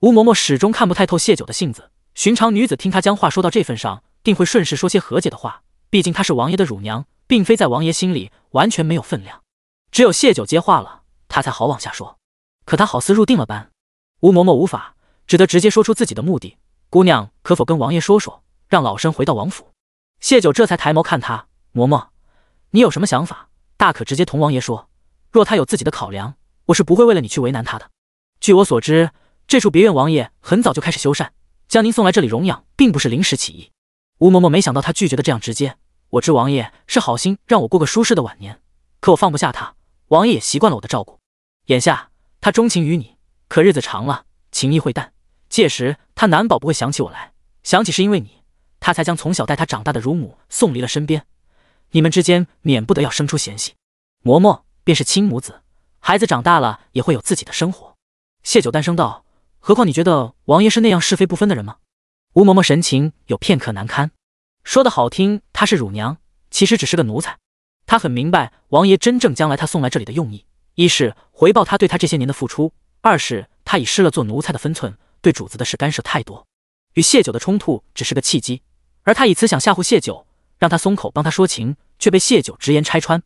吴嬷嬷始终看不太透谢九的性子，寻常女子听他将话说到这份上，定会顺势说些和解的话，毕竟她是王爷的乳娘，并非在王爷心里完全没有分量。只有谢九接话了，他才好往下说。可他好似入定了般，吴嬷嬷无法，只得直接说出自己的目的：姑娘可否跟王爷说说，让老身回到王府。谢九这才抬眸看他：嬷嬷，你有什么想法，大可直接同王爷说，若他有自己的考量，我是不会为了你去为难他的。据我所知，这处别院王爷很早就开始修缮，将您送来这里容养，并不是临时起意。吴嬷嬷没想到他拒绝的这样直接。我知王爷是好心让我过个舒适的晚年，可我放不下他，王爷也习惯了我的照顾。眼下他钟情于你，可日子长了，情谊会淡，届时他难保不会想起我来，想起是因为你，他才将从小带他长大的乳母送离了身边。你们之间免不得要生出嫌隙。嬷嬷便是亲母子，孩子长大了也会有自己的生活。谢九淡声道：何况你觉得王爷是那样是非不分的人吗？吴嬷嬷神情有片刻难堪，说的好听她是乳娘，其实只是个奴才。她很明白王爷真正将来他送来这里的用意，一是回报他对他这些年的付出，二是他已失了做奴才的分寸，对主子的事干涉太多。与谢九的冲突只是个契机，而他以此想吓唬谢九，让他松口帮他说情，却被谢九直言拆穿。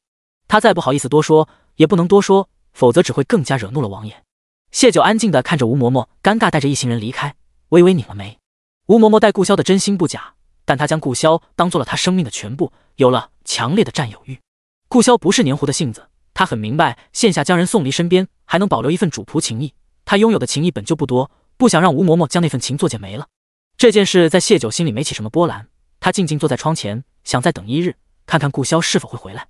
他再不好意思多说，也不能多说，否则只会更加惹怒了王爷。谢九安静地看着吴嬷嬷尴尬带着一行人离开，微微拧了眉。吴嬷嬷待顾萧的真心不假，但她将顾萧当做了她生命的全部，有了强烈的占有欲。顾萧不是黏糊的性子，他很明白现下将人送离身边，还能保留一份主仆情谊。他拥有的情谊本就不多，不想让吴嬷嬷将那份情作践没了。这件事在谢九心里没起什么波澜，他静静坐在窗前，想再等一日，看看顾萧是否会回来。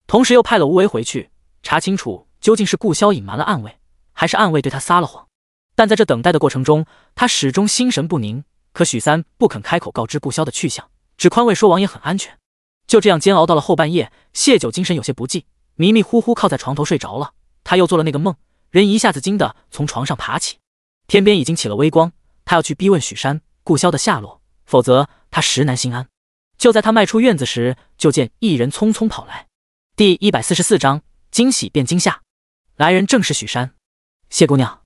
同时又派了吴为回去查清楚，究竟是顾萧隐瞒了暗卫，还是暗卫对他撒了谎。但在这等待的过程中，他始终心神不宁。可许三不肯开口告知顾萧的去向，只宽慰说王爷很安全。就这样煎熬到了后半夜，谢九精神有些不济，迷迷糊糊靠在床头睡着了。他又做了那个梦，人一下子惊得从床上爬起。天边已经起了微光，他要去逼问许山、顾萧的下落，否则他实难心安。就在他迈出院子时，就见一人匆匆跑来。第144章惊喜变惊吓。来人正是许山。谢姑娘。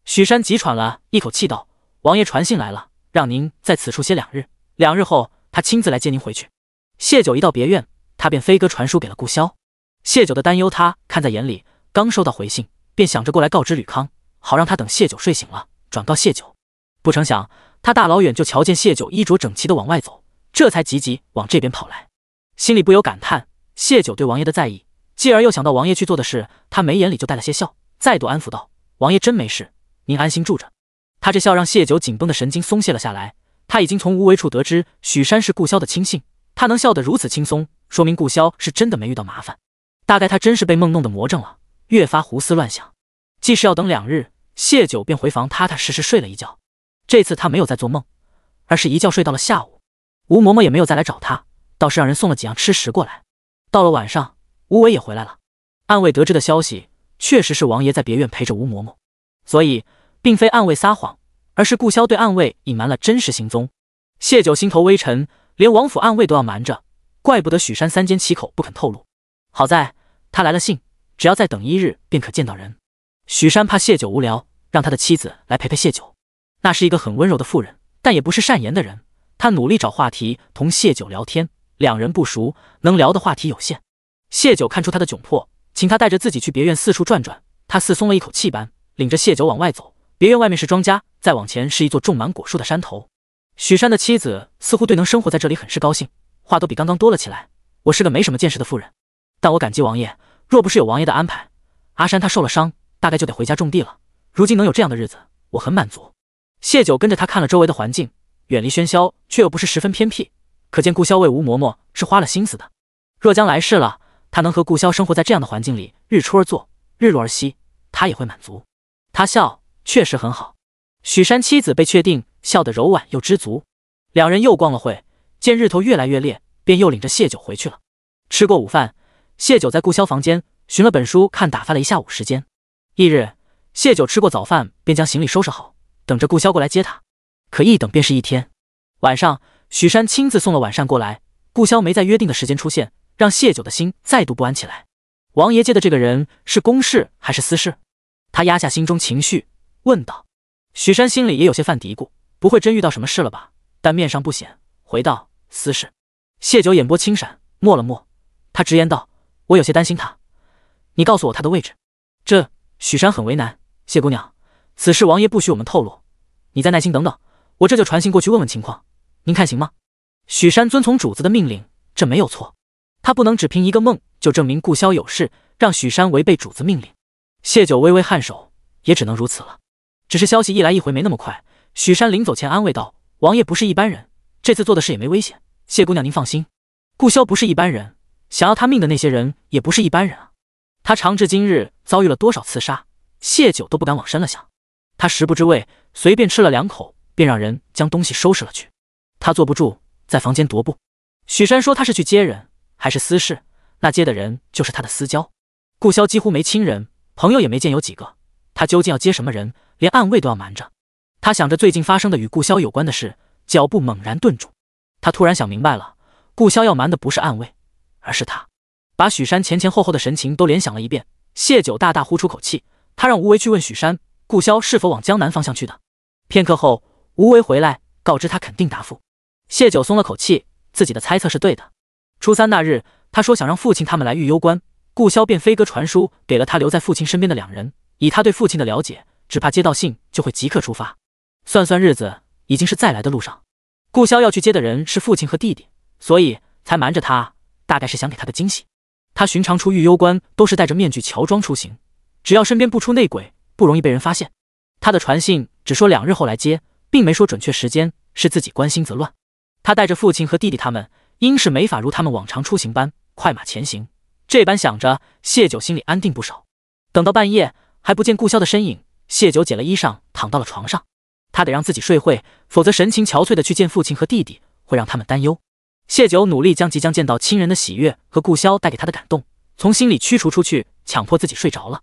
许山急喘了一口气道：王爷传信来了，让您在此处歇2日，2日后他亲自来接您回去。谢九一到别院，他便飞鸽传书给了顾萧。谢九的担忧他看在眼里，刚收到回信，便想着过来告知吕康，好让他等谢九睡醒了转告谢九。不成想他大老远就瞧见谢九衣着整齐的往外走，这才急急往这边跑来，心里不由感叹谢九对王爷的在意，继而又想到王爷去做的事，他眉眼里就带了些笑，再度安抚道：“王爷真没事，您安心住着。”他这笑让谢九紧绷的神经松懈了下来。他已经从无为处得知许山是顾萧的亲信，他能笑得如此轻松，说明顾萧是真的没遇到麻烦。大概他真是被梦弄得魔怔了，越发胡思乱想。既是要等2日，谢九便回房踏踏实实睡了一觉。这次他没有再做梦，而是一觉睡到了下午。吴嬷嬷也没有再来找他，倒是让人送了几样吃食过来。到了晚上，吴伟也回来了。暗卫得知的消息，确实是王爷在别院陪着吴嬷嬷，所以并非暗卫撒谎，而是顾萧对暗卫隐瞒了真实行踪。谢九心头微沉，连王府暗卫都要瞒着，怪不得许山3缄其口不肯透露。好在他来了信，只要再等1日便可见到人。许山怕谢九无聊，让他的妻子来陪陪谢九。那是一个很温柔的妇人，但也不是善言的人。他努力找话题同谢九聊天，两人不熟，能聊的话题有限。谢九看出他的窘迫，请他带着自己去别院四处转转。他似松了一口气般，领着谢九往外走。别院外面是庄家，再往前是一座种满果树的山头。许山的妻子似乎对能生活在这里很是高兴，话都比刚刚多了起来。我是个没什么见识的妇人，但我感激王爷，若不是有王爷的安排，阿山他受了伤，大概就得回家种地了。如今能有这样的日子，我很满足。谢九跟着他看了周围的环境，远离喧嚣，却又不是十分偏僻，可见顾萧为吴嬷嬷是花了心思的。若将来世了，他能和顾萧生活在这样的环境里，日出而作，日落而息，他也会满足。他笑，确实很好。许山妻子被确定，笑得柔婉又知足。两人又逛了会，见日头越来越烈，便又领着谢九回去了。吃过午饭，谢九在顾萧房间寻了本书看，打发了一下午时间。翌日，谢九吃过早饭，便将行李收拾好，等着顾萧过来接他。可一等便是1天。晚上，许山亲自送了晚膳过来，顾萧没在约定的时间出现，让谢九的心再度不安起来。王爷接的这个人是公事还是私事？他压下心中情绪，问道。许山心里也有些犯嘀咕，不会真遇到什么事了吧？但面上不显，回道：私事。谢九眼波轻闪，默了默，他直言道：我有些担心他，你告诉我他的位置。这许山很为难，谢姑娘，此事王爷不许我们透露，你再耐心等等，我这就传信过去问问情况，您看行吗？许山遵从主子的命令，这没有错，他不能只凭一个梦就证明顾萧有事，让许山违背主子命令。谢九微微颔首，也只能如此了。只是消息一来一回没那么快，许山临走前安慰道：王爷不是一般人，这次做的事也没危险，谢姑娘您放心，顾萧不是一般人，想要他命的那些人也不是一般人啊。他长至今日遭遇了多少刺杀，谢九都不敢往深了想。他食不知味，随便吃了2口，便让人将东西收拾了去。他坐不住，在房间踱步。许山说他是去接人，还是私事，那接的人就是他的私交。顾萧几乎没亲人，朋友也没见有几个，他究竟要接什么人，连暗卫都要瞒着。他想着最近发生的与顾萧有关的事，脚步猛然顿住。他突然想明白了，顾萧要瞒的不是暗卫，而是他。把许山前前后后的神情都联想了一遍，谢九大大呼出口气，他让吴为去问许山，顾萧是否往江南方向去的。片刻后，吴为回来告知他肯定答复。谢九松了口气，自己的猜测是对的。初3那日，他说想让父亲他们来御幽关，顾萧便飞鸽传书给了他留在父亲身边的2人，以他对父亲的了解，只怕接到信就会即刻出发。算算日子，已经是再来的路上。顾萧要去接的人是父亲和弟弟，所以才瞒着他，大概是想给他个惊喜。他寻常出御幽关都是戴着面具乔装出行，只要身边不出内鬼，不容易被人发现。他的传信只说2日后来接，并没说准确时间，是自己关心则乱。他带着父亲和弟弟他们，应是没法如他们往常出行般快马前行。这般想着，谢九心里安定不少。等到半夜还不见顾萧的身影，谢九解了衣裳躺到了床上。他得让自己睡会，否则神情憔悴的去见父亲和弟弟，会让他们担忧。谢九努力将即将见到亲人的喜悦和顾萧带给他的感动从心里驱除出去，强迫自己睡着了。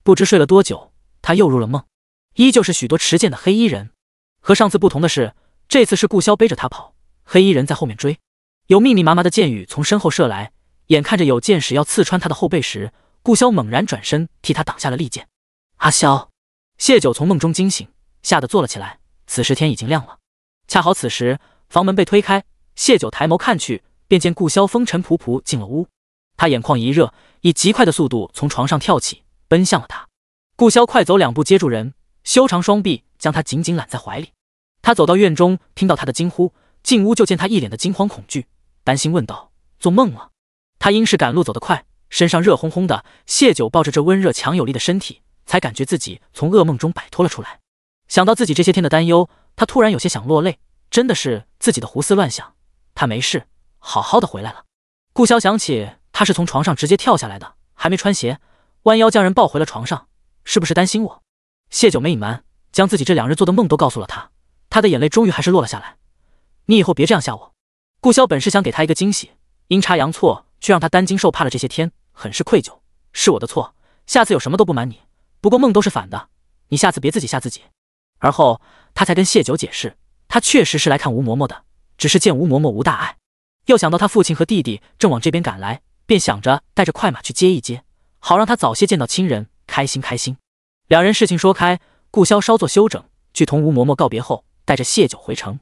不知睡了多久，他又入了梦，依旧是许多持剑的黑衣人。和上次不同的是，这次是顾萧背着他跑，黑衣人在后面追。有密密麻麻的箭雨从身后射来，眼看着有箭矢要刺穿他的后背时，顾萧猛然转身替他挡下了利箭。阿萧！谢九从梦中惊醒，吓得坐了起来。此时天已经亮了，恰好此时房门被推开，谢九抬眸看去，便见顾萧风尘仆仆进了屋。他眼眶一热，以极快的速度从床上跳起，奔向了他。顾萧快走2步接住人，修长双臂将他紧紧揽在怀里。他走到院中，听到他的惊呼，进屋就见他一脸的惊慌恐惧，担心问道：“做梦了？”他因是赶路走得快，身上热烘烘的，谢九抱着这温热强有力的身体，才感觉自己从噩梦中摆脱了出来。想到自己这些天的担忧，他突然有些想落泪，真的是自己的胡思乱想。他没事，好好的回来了。顾潇想起他是从床上直接跳下来的，还没穿鞋，弯腰将人抱回了床上，是不是担心我？谢九没隐瞒，将自己这2日做的梦都告诉了他，他的眼泪终于还是落了下来。你以后别这样吓我。顾潇本是想给他一个惊喜，阴差阳错却让他担惊受怕了这些天，很是愧疚。是我的错，下次有什么都不瞒你，不过梦都是反的，你下次别自己吓自己。而后他才跟谢九解释，他确实是来看吴嬷嬷的，只是见吴嬷嬷无大碍。又想到他父亲和弟弟正往这边赶来，便想着带着快马去接一接，好让他早些见到亲人，开心开心。2人事情说开，顾潇稍作休整，去同吴嬷嬷告别后，带着谢九回城。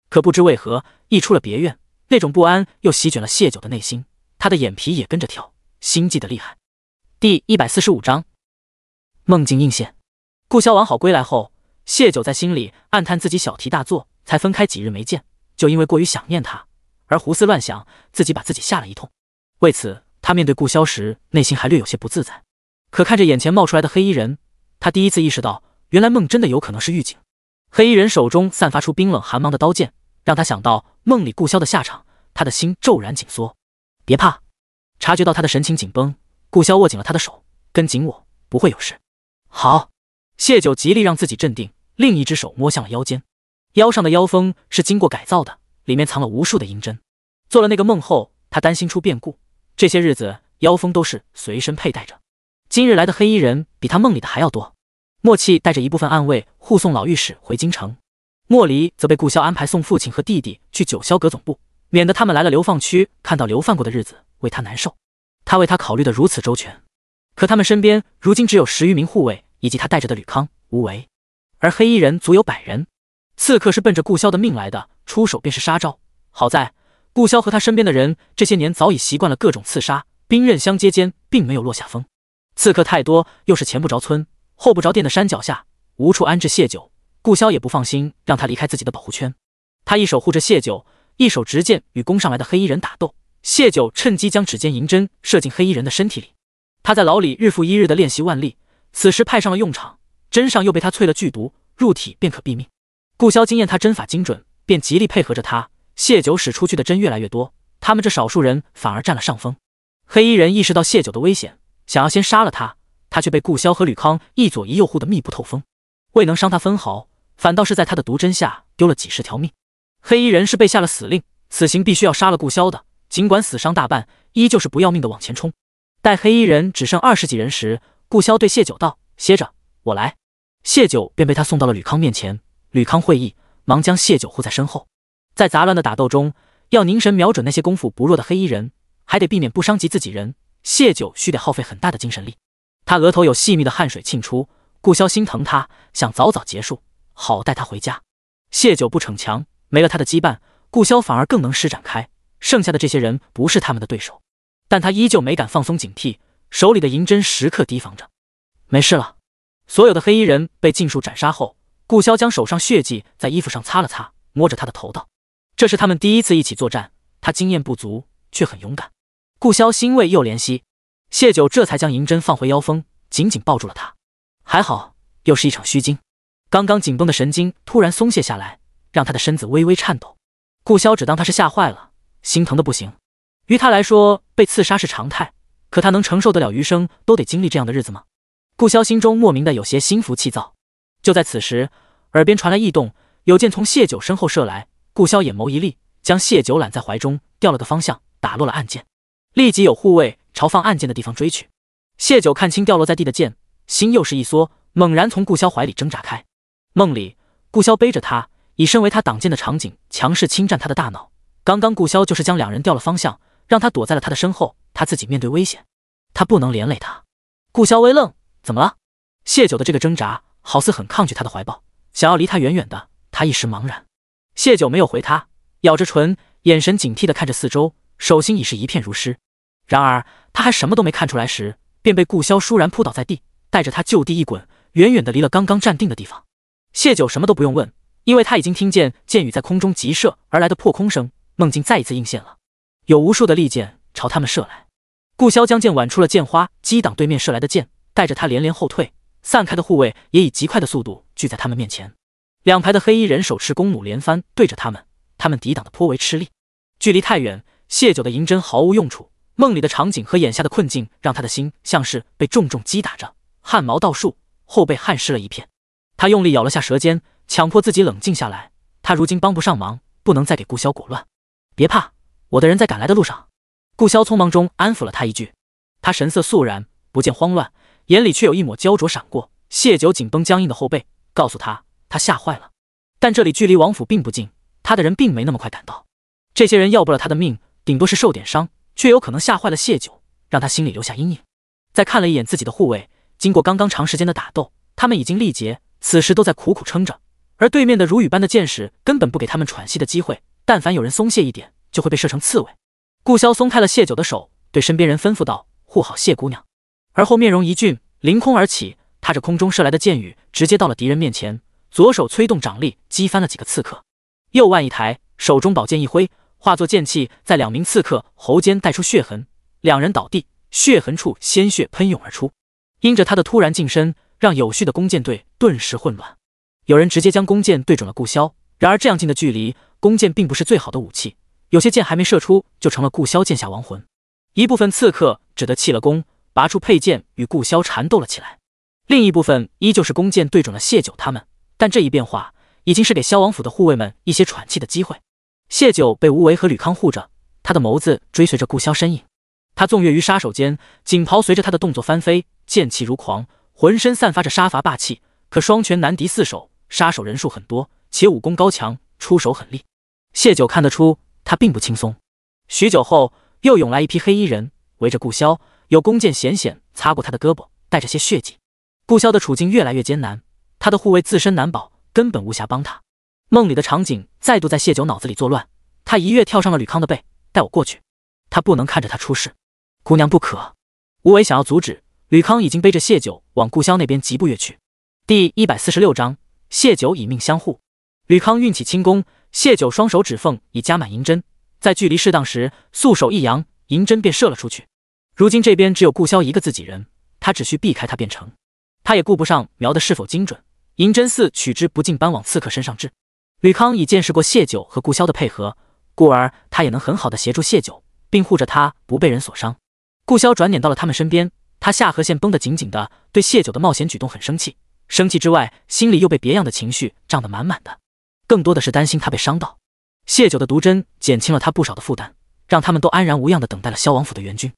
可不知为何，一出了别院，那种不安又席卷了谢九的内心，他的眼皮也跟着跳，心悸的厉害。第145章梦境映现。顾潇完好归来后，谢九在心里暗叹自己小题大做，才分开几日没见，就因为过于想念他而胡思乱想，自己把自己吓了一通。为此他面对顾潇时内心还略有些不自在。可看着眼前冒出来的黑衣人，他第一次意识到原来梦真的有可能是预警。黑衣人手中散发出冰冷寒芒的刀剑，让他想到梦里顾潇的下场，他的心骤然紧缩。别怕。察觉到他的神情紧绷，顾潇握紧了他的手，跟紧我，不会有事。好。谢九极力让自己镇定，另一只手摸向了腰间，腰上的腰封是经过改造的，里面藏了无数的银针。做了那个梦后，他担心出变故，这些日子腰封都是随身佩戴着。今日来的黑衣人比他梦里的还要多。莫契带着一部分暗卫护送老御史回京城，莫离则被顾潇安排送父亲和弟弟去九霄阁总部，免得他们来了流放区看到流放过的日子为他难受。他为他考虑得如此周全，可他们身边如今只有10余名护卫以及他带着的吕康、吴为，而黑衣人足有100人。刺客是奔着顾潇的命来的，出手便是杀招。好在顾潇和他身边的人这些年早已习惯了各种刺杀，兵刃相接间并没有落下风。刺客太多，又是前不着村后不着店的山脚下，无处安置谢九，顾潇也不放心让他离开自己的保护圈。他一手护着谢九，一手执剑与攻上来的黑衣人打斗。谢九趁机将指尖银针射进黑衣人的身体里。他在牢里日复一日的练习腕力，此时派上了用场，针上又被他淬了剧毒，入体便可毙命。顾潇经验他针法精准，便极力配合着他。谢九使出去的针越来越多，他们这少数人反而占了上风。黑衣人意识到谢九的危险，想要先杀了他，他却被顾潇和吕康一左一右护得密不透风，未能伤他分毫，反倒是在他的毒针下丢了几十条命。黑衣人是被下了死令，此行必须要杀了顾潇的，尽管死伤大半，依旧是不要命的往前冲。待黑衣人只剩20几人时，顾潇对谢九道：“歇着，我来。”谢九便被他送到了吕康面前。吕康会意，忙将谢九护在身后。在杂乱的打斗中，要凝神瞄准那些功夫不弱的黑衣人，还得避免不伤及自己人。谢九须得耗费很大的精神力。他额头有细密的汗水沁出，顾潇心疼他，想早早结束，好带他回家。谢九不逞强，没了他的羁绊，顾潇反而更能施展开。剩下的这些人不是他们的对手，但他依旧没敢放松警惕，手里的银针时刻提防着。没事了。所有的黑衣人被尽数斩杀后，顾潇将手上血迹在衣服上擦了擦，摸着他的头道：“这是他们第一次一起作战，他经验不足，却很勇敢。”顾潇欣慰又怜惜，谢九这才将银针放回腰封，紧紧抱住了他。还好，又是一场虚惊，刚刚紧绷的神经突然松懈下来，让他的身子微微颤抖。顾潇只当他是吓坏了，心疼的不行。于他来说，被刺杀是常态，可他能承受得了余生都得经历这样的日子吗？顾潇心中莫名的有些心浮气躁。就在此时，耳边传来异动，有箭从谢九身后射来。顾潇眼眸一立，将谢九揽在怀中，调了个方向，打落了暗箭。立即有护卫朝放暗箭的地方追去。谢九看清掉落在地的箭，心又是一缩，猛然从顾潇怀里挣扎开。梦里，顾潇背着他，以身为他挡箭的场景强势侵占他的大脑。刚刚顾潇就是将2人调了方向，让他躲在了他的身后，他自己面对危险，他不能连累他。顾潇微愣，怎么了？谢九的这个挣扎好似很抗拒他的怀抱，想要离他远远的，他一时茫然。谢九没有回他，咬着唇，眼神警惕地看着四周，手心已是一片如湿。然而他还什么都没看出来时，便被顾潇倏然扑倒在地，带着他就地一滚，远远地离了刚刚站定的地方。谢九什么都不用问，因为他已经听见箭雨在空中急射而来的破空声，梦境再一次应现了，有无数的利箭朝他们射来。顾萧将剑挽出了剑花，击挡对面射来的箭，带着他连连后退。散开的护卫也以极快的速度聚在他们面前，两排的黑衣人手持弓弩连番对着他们抵挡的颇为吃力。距离太远，谢九的银针毫无用处。梦里的场景和眼下的困境让他的心像是被重重击打着，汗毛倒竖，后背汗湿了一片。他用力咬了下舌尖，强迫自己冷静下来。他如今帮不上忙，不能再给顾萧裹乱。别怕，我的人在赶来的路上。顾萧匆忙中安抚了他一句。他神色肃然，不见慌乱，眼里却有一抹焦灼闪过。谢九紧绷僵硬的后背告诉他，他吓坏了。但这里距离王府并不近，他的人并没那么快赶到。这些人要不了他的命，顶多是受点伤，却有可能吓坏了谢九，让他心里留下阴影。再看了一眼自己的护卫，经过刚刚长时间的打斗，他们已经力竭，此时都在苦苦撑着。而对面的如雨般的箭矢根本不给他们喘息的机会，但凡有人松懈一点，就会被射成刺猬。顾萧松开了谢九的手，对身边人吩咐道：“护好谢姑娘。”而后面容一峻，凌空而起，踏着空中射来的箭雨，直接到了敌人面前。左手催动掌力，击翻了几个刺客，右腕一抬，手中宝剑一挥，化作剑气，在两名刺客喉间带出血痕，两人倒地，血痕处鲜血喷涌而出。因着他的突然近身，让有序的弓箭队顿时混乱。有人直接将弓箭对准了顾萧，然而这样近的距离，弓箭并不是最好的武器，有些箭还没射出，就成了顾萧剑下亡魂。一部分刺客只得弃了弓，拔出佩剑与顾萧缠斗了起来，另一部分依旧是弓箭对准了谢九他们。但这一变化已经是给萧王府的护卫们一些喘气的机会。谢九被吴为和吕康护着，他的眸子追随着顾萧身影。他纵跃于杀手间，锦袍随着他的动作翻飞，剑气如狂，浑身散发着杀伐霸气。可双拳难敌四手，杀手人数很多，且武功高强，出手狠厉。谢九看得出他并不轻松。许久后，又涌来一批黑衣人，围着顾萧，有弓箭险险擦过他的胳膊，带着些血迹。顾萧的处境越来越艰难，他的护卫自身难保，根本无暇帮他。梦里的场景再度在谢九脑子里作乱，他一跃跳上了吕康的背，带我过去。他不能看着他出事，姑娘不可。吴为想要阻止，吕康已经背着谢九往顾萧那边疾步跃去。第146章，谢九以命相护。吕康运起轻功，谢九双手指缝已夹满银针，在距离适当时，素手一扬，银针便射了出去。如今这边只有顾萧一个自己人，他只需避开他便成。他也顾不上瞄的是否精准，银针似取之不尽般往刺客身上掷。吕康已见识过谢九和顾萧的配合，故而他也能很好的协助谢九，并护着他不被人所伤。顾萧转脸到了他们身边，他下颌线绷得紧紧的，对谢九的冒险举动很生气。生气之外，心里又被别样的情绪胀得满满的，更多的是担心他被伤到。谢九的毒针减轻了他不少的负担，让他们都安然无恙地等待了萧王府的援军。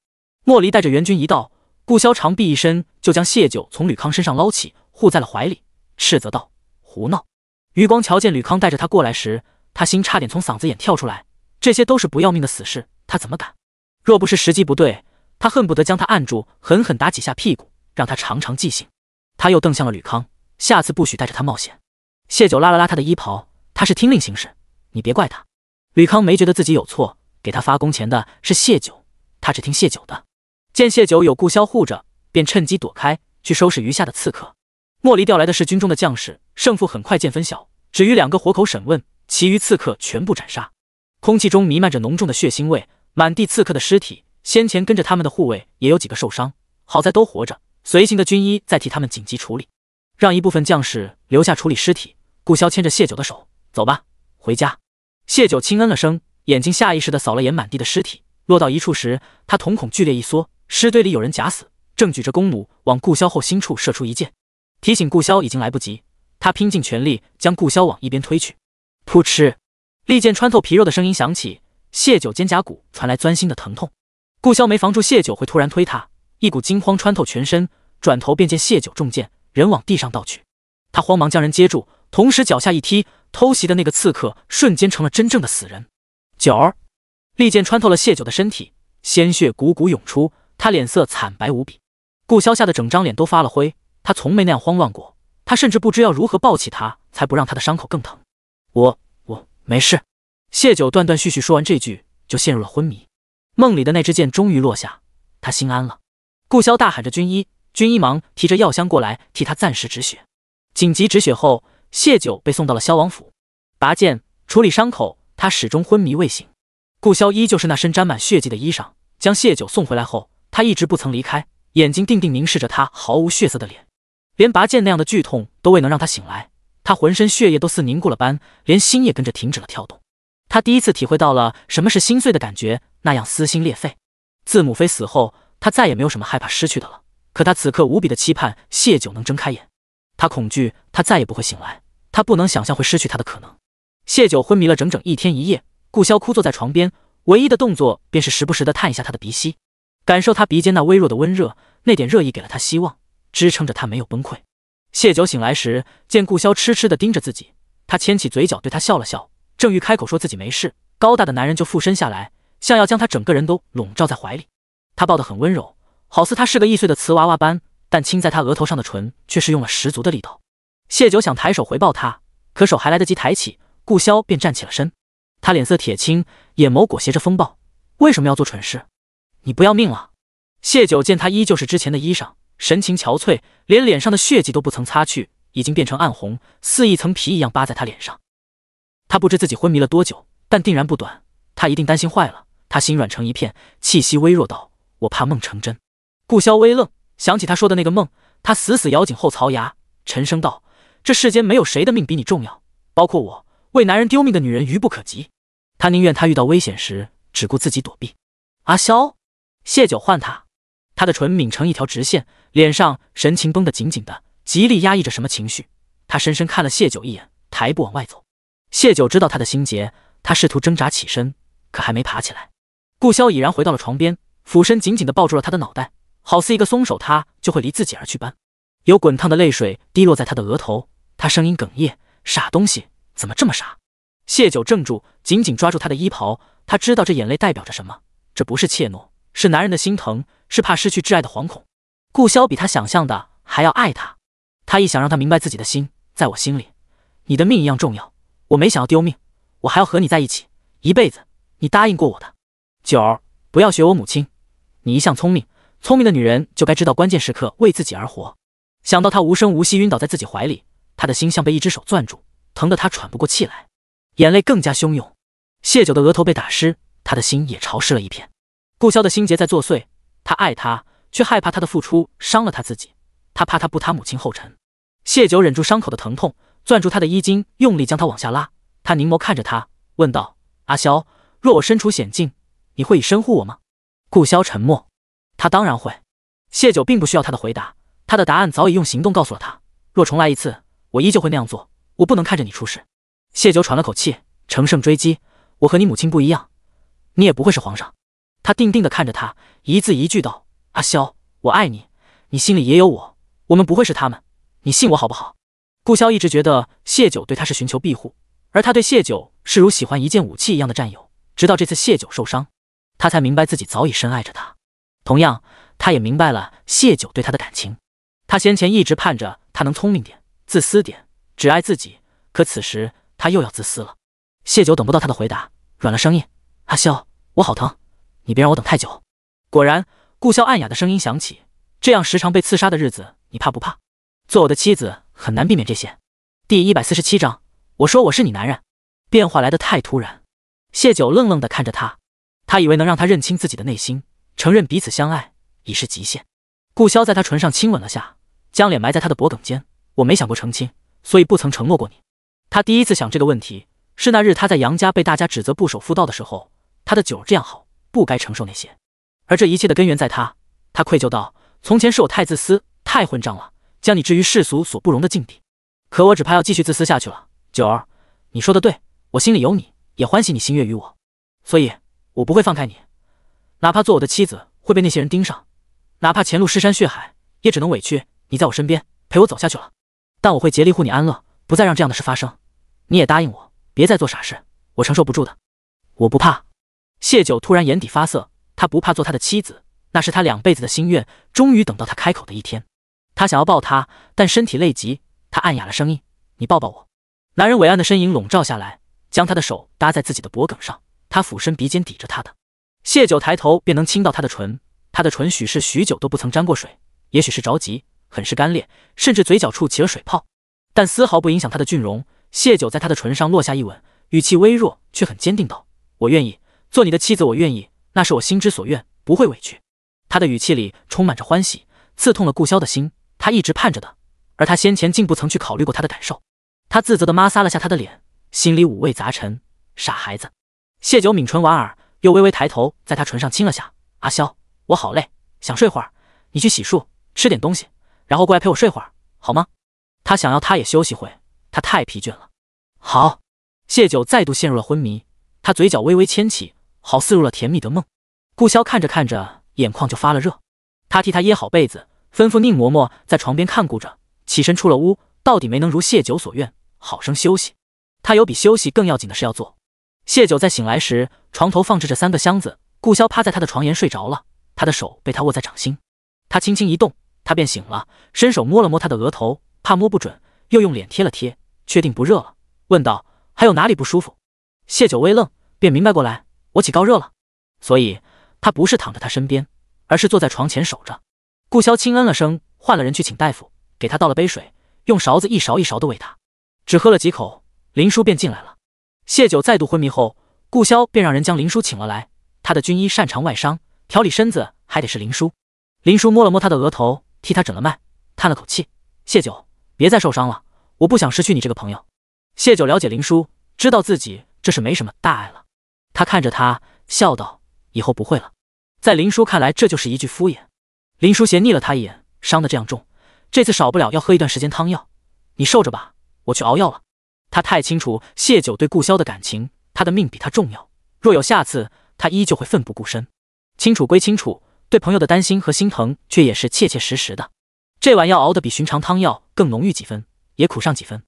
莫离带着援军一到，顾萧长臂一伸，就将谢九从吕康身上捞起，护在了怀里，斥责道：“胡闹！”余光瞧见吕康带着他过来时，他心差点从嗓子眼跳出来。这些都是不要命的死事，他怎么敢？若不是时机不对，他恨不得将他按住，狠狠打几下屁股，让他长长记性。他又瞪向了吕康，下次不许带着他冒险。谢九拉了拉他的衣袍，他是听令行事，你别怪他。吕康没觉得自己有错，给他发工钱的是谢九，他只听谢九的。见谢九有顾萧护着，便趁机躲开，去收拾余下的刺客。莫离调来的是军中的将士，胜负很快见分晓。只余2个活口审问，其余刺客全部斩杀。空气中弥漫着浓重的血腥味，满地刺客的尸体，先前跟着他们的护卫也有几个受伤，好在都活着。随行的军医在替他们紧急处理，让一部分将士留下处理尸体。顾萧牵着谢九的手，走吧，回家。谢九轻嗯了声，眼睛下意识地扫了眼满地的尸体，落到一处时，他瞳孔剧烈一缩，尸堆里有人假死，正举着弓弩往顾萧后心处射出一箭。提醒顾萧已经来不及，他拼尽全力将顾萧往一边推去。噗嗤，利剑穿透皮肉的声音响起，谢九肩胛骨传来钻心的疼痛。顾萧没防住谢九会突然推他，一股惊慌穿透全身，转头便见谢九中箭，人往地上倒去。他慌忙将人接住，同时脚下一踢，偷袭的那个刺客瞬间成了真正的死人。九儿，利剑穿透了谢九的身体，鲜血汩汩涌出，他脸色惨白无比。顾萧吓得整张脸都发了灰，他从没那样慌乱过，他甚至不知要如何抱起他，才不让他的伤口更疼。我没事。谢九断断续续说完这句，就陷入了昏迷。梦里的那支箭终于落下，他心安了。顾萧大喊着军医，军医忙提着药箱过来替他暂时止血。紧急止血后，谢九被送到了萧王府。拔剑处理伤口，他始终昏迷未醒。顾潇依旧是那身沾满血迹的衣裳，将谢九送回来后，他一直不曾离开，眼睛定定凝视着他毫无血色的脸，连拔剑那样的剧痛都未能让他醒来。他浑身血液都似凝固了般，连心也跟着停止了跳动。他第一次体会到了什么是心碎的感觉，那样撕心裂肺。自母妃死后，他再也没有什么害怕失去的了，可他此刻无比的期盼谢九能睁开眼。他恐惧他再也不会醒来，他不能想象会失去他的可能。谢九昏迷了整整1天1夜，顾潇枯坐在床边，唯一的动作便是时不时地探一下他的鼻息，感受他鼻尖那微弱的温热，那点热意给了他希望，支撑着他没有崩溃。谢九醒来时，见顾潇痴痴地盯着自己，他牵起嘴角对他笑了笑，正欲开口说自己没事，高大的男人就附身下来，像要将他整个人都笼罩在怀里。他抱得很温柔，好似他是个易碎的瓷娃娃般，但亲在他额头上的唇却是用了十足的力道。谢九想抬手回抱他，可手还来得及抬起，顾潇便站起了身。他脸色铁青，眼眸裹挟着风暴，为什么要做蠢事？你不要命了？谢九见他依旧是之前的衣裳，神情憔悴，连脸上的血迹都不曾擦去，已经变成暗红，似一层皮一样扒在他脸上。他不知自己昏迷了多久，但定然不短，他一定担心坏了。他心软成一片，气息微弱道：我怕梦成真。顾潇微愣，想起他说的那个梦，他死死咬紧后槽牙，沉声道：这世间没有谁的命比你重要，包括我，为男人丢命的女人愚不可及。他宁愿他遇到危险时只顾自己躲避。阿萧，谢九唤他，他的唇抿成一条直线，脸上神情绷得紧紧的，极力压抑着什么情绪。他深深看了谢九一眼，抬步往外走。谢九知道他的心结，他试图挣扎起身，可还没爬起来。顾潇已然回到了床边，俯身紧紧地抱住了他的脑袋，好似一个松手他就会离自己而去般。有滚烫的泪水滴落在他的额头，他声音哽咽：傻东西，怎么这么傻？谢九怔住，紧紧抓住他的衣袍，他知道这眼泪代表着什么，这不是怯懦，是男人的心疼，是怕失去挚爱的惶恐。顾潇比他想象的还要爱他，他一想让他明白自己的心，在我心里，你的命一样重要，我没想要丢命，我还要和你在一起一辈子，你答应过我的。九儿，不要学我母亲，你一向聪明，聪明的女人就该知道关键时刻为自己而活。想到他无声无息晕倒在自己怀里，他的心像被一只手攥住，疼得他喘不过气来，眼泪更加汹涌。谢九的额头被打湿，他的心也潮湿了一片。顾潇的心结在作祟，他爱他，却害怕他的付出伤了他自己，他怕他步他母亲后尘。谢九忍住伤口的疼痛，攥住他的衣襟，用力将他往下拉。他凝眸看着他，问道：阿萧，若我身处险境，你会以身护我吗？顾潇沉默，他当然会。谢九并不需要他的回答，他的答案早已用行动告诉了他，若重来一次，我依旧会那样做，我不能看着你出事。谢九喘了口气，乘胜追击：我和你母亲不一样，你也不会是皇上。他定定地看着他，一字一句道：阿萧，我爱你，你心里也有我，我们不会是他们，你信我好不好？顾潇一直觉得谢九对他是寻求庇护，而他对谢九是如喜欢一件武器一样的占有，直到这次谢九受伤，他才明白自己早已深爱着他。同样，他也明白了谢九对他的感情。他先前一直盼着他能聪明点，自私点，只爱自己，可此时他又要自私了。谢九等不到他的回答，软了声音：阿萧，我好疼，你别让我等太久。果然，顾潇暗哑的声音响起：这样时常被刺杀的日子，你怕不怕？做我的妻子很难避免这些。第147章，我说我是你男人。变化来得太突然。谢九愣愣地看着他，他以为能让他认清自己的内心，承认彼此相爱已是极限。顾潇在他唇上亲吻了下，将脸埋在他的脖颈间：我没想过成亲，所以不曾承诺过你。他第一次想这个问题，是那日他在杨家被大家指责不守妇道的时候，他的九这样好，不该承受那些。而这一切的根源在他，他愧疚道：从前是我太自私，太混账了，将你置于世俗所不容的境地。可我只怕要继续自私下去了。九儿，你说的对，我心里有你，也欢喜你心悦于我，所以我不会放开你，哪怕做我的妻子会被那些人盯上，哪怕前路尸山血海，也只能委屈你在我身边陪我走下去了。但我会竭力护你安乐，不再让这样的事发生。你也答应我，别再做傻事，我承受不住的。我不怕。谢九突然眼底发涩，他不怕做他的妻子，那是他2辈子的心愿，终于等到他开口的一天。他想要抱他，但身体累极，他暗哑了声音：你抱抱我。男人伟岸的身影笼罩下来，将他的手搭在自己的脖颈上，他俯身鼻尖抵着他的。谢九抬头便能亲到他的唇，他的唇许是许久都不曾沾过水，也许是着急，很是干裂，甚至嘴角处起了水泡，但丝毫不影响他的俊容。谢九在他的唇上落下一吻，语气微弱却很坚定道：“我愿意做你的妻子，我愿意，那是我心之所愿，不会委屈。”他的语气里充满着欢喜，刺痛了顾潇的心。他一直盼着的，而他先前竟不曾去考虑过他的感受。他自责地摩挲了下他的脸，心里五味杂陈。傻孩子。谢九抿唇莞尔，又微微抬头，在他唇上亲了下。阿潇，我好累，想睡会儿，你去洗漱，吃点东西，然后过来陪我睡会儿，好吗？他想要他也休息会，他太疲倦了。好。谢九再度陷入了昏迷，他嘴角微微牵起，好似入了甜蜜的梦。顾潇看着看着，眼眶就发了热。他替他掖好被子，吩咐宁嬷嬷在床边看顾着，起身出了屋，到底没能如谢九所愿，好生休息。他有比休息更要紧的事要做。谢九在醒来时，床头放置着3个箱子，顾潇趴在他的床沿睡着了，他的手被他握在掌心。他轻轻一动，他便醒了，伸手摸了摸他的额头，怕摸不准，又用脸贴了贴，确定不热了，问道：“还有哪里不舒服？”谢九微愣，便明白过来，我起高热了。所以他不是躺在他身边，而是坐在床前守着。顾潇轻嗯了声，换了人去请大夫，给他倒了杯水，用勺子一勺一勺地喂他。只喝了几口，林叔便进来了。谢九再度昏迷后，顾潇便让人将林叔请了来。他的军医擅长外伤，调理身子还得是林叔。林叔摸了摸他的额头，替他诊了脉，叹了口气：“谢九，别再受伤了，我不想失去你这个朋友。”谢九了解林叔，知道自己这是没什么大碍了。他看着他，笑道：“以后不会了。”在林叔看来，这就是一句敷衍。林叔斜睨了他一眼：“伤得这样重，这次少不了要喝一段时间汤药，你受着吧，我去熬药了。”他太清楚谢九对顾潇的感情，他的命比他重要，若有下次，他依旧会奋不顾身。清楚归清楚，对朋友的担心和心疼却也是切切实实的。这碗药熬得比寻常汤药更浓郁几分，也苦上几分。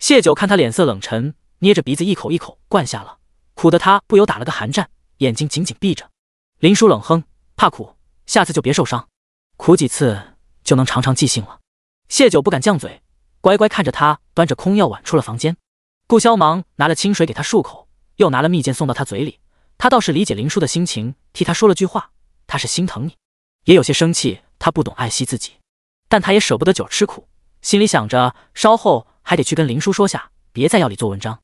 谢九看他脸色冷沉，捏着鼻子一口一口灌下了，苦得他不由打了个寒战，眼睛紧紧闭着。林叔冷哼：“怕苦，下次就别受伤，苦几次就能常常记性了。”谢九不敢犟嘴，乖乖看着他端着空药碗出了房间。顾潇忙拿了清水给他漱口，又拿了蜜饯送到他嘴里。他倒是理解林叔的心情，替他说了句话：“他是心疼你。”也有些生气，他不懂爱惜自己，但他也舍不得酒吃苦，心里想着稍后还得去跟林叔说下，别在药里做文章。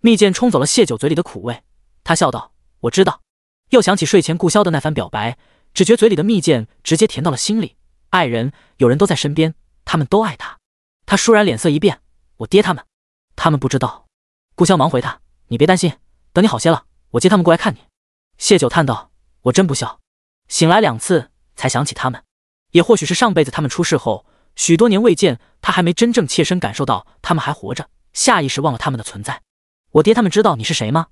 蜜饯冲走了谢九嘴里的苦味，他笑道：“我知道。”又想起睡前顾潇的那番表白，只觉嘴里的蜜饯直接甜到了心里。爱人，有人都在身边，他们都爱他。他倏然脸色一变：“我爹他们，他们不知道。”顾潇忙回他：“你别担心，等你好些了，我接他们过来看你。”谢九叹道：“我真不孝，醒来2次才想起他们。也或许是上辈子他们出事后，许多年未见，他还没真正切身感受到他们还活着，下意识忘了他们的存在。我爹他们知道你是谁吗？”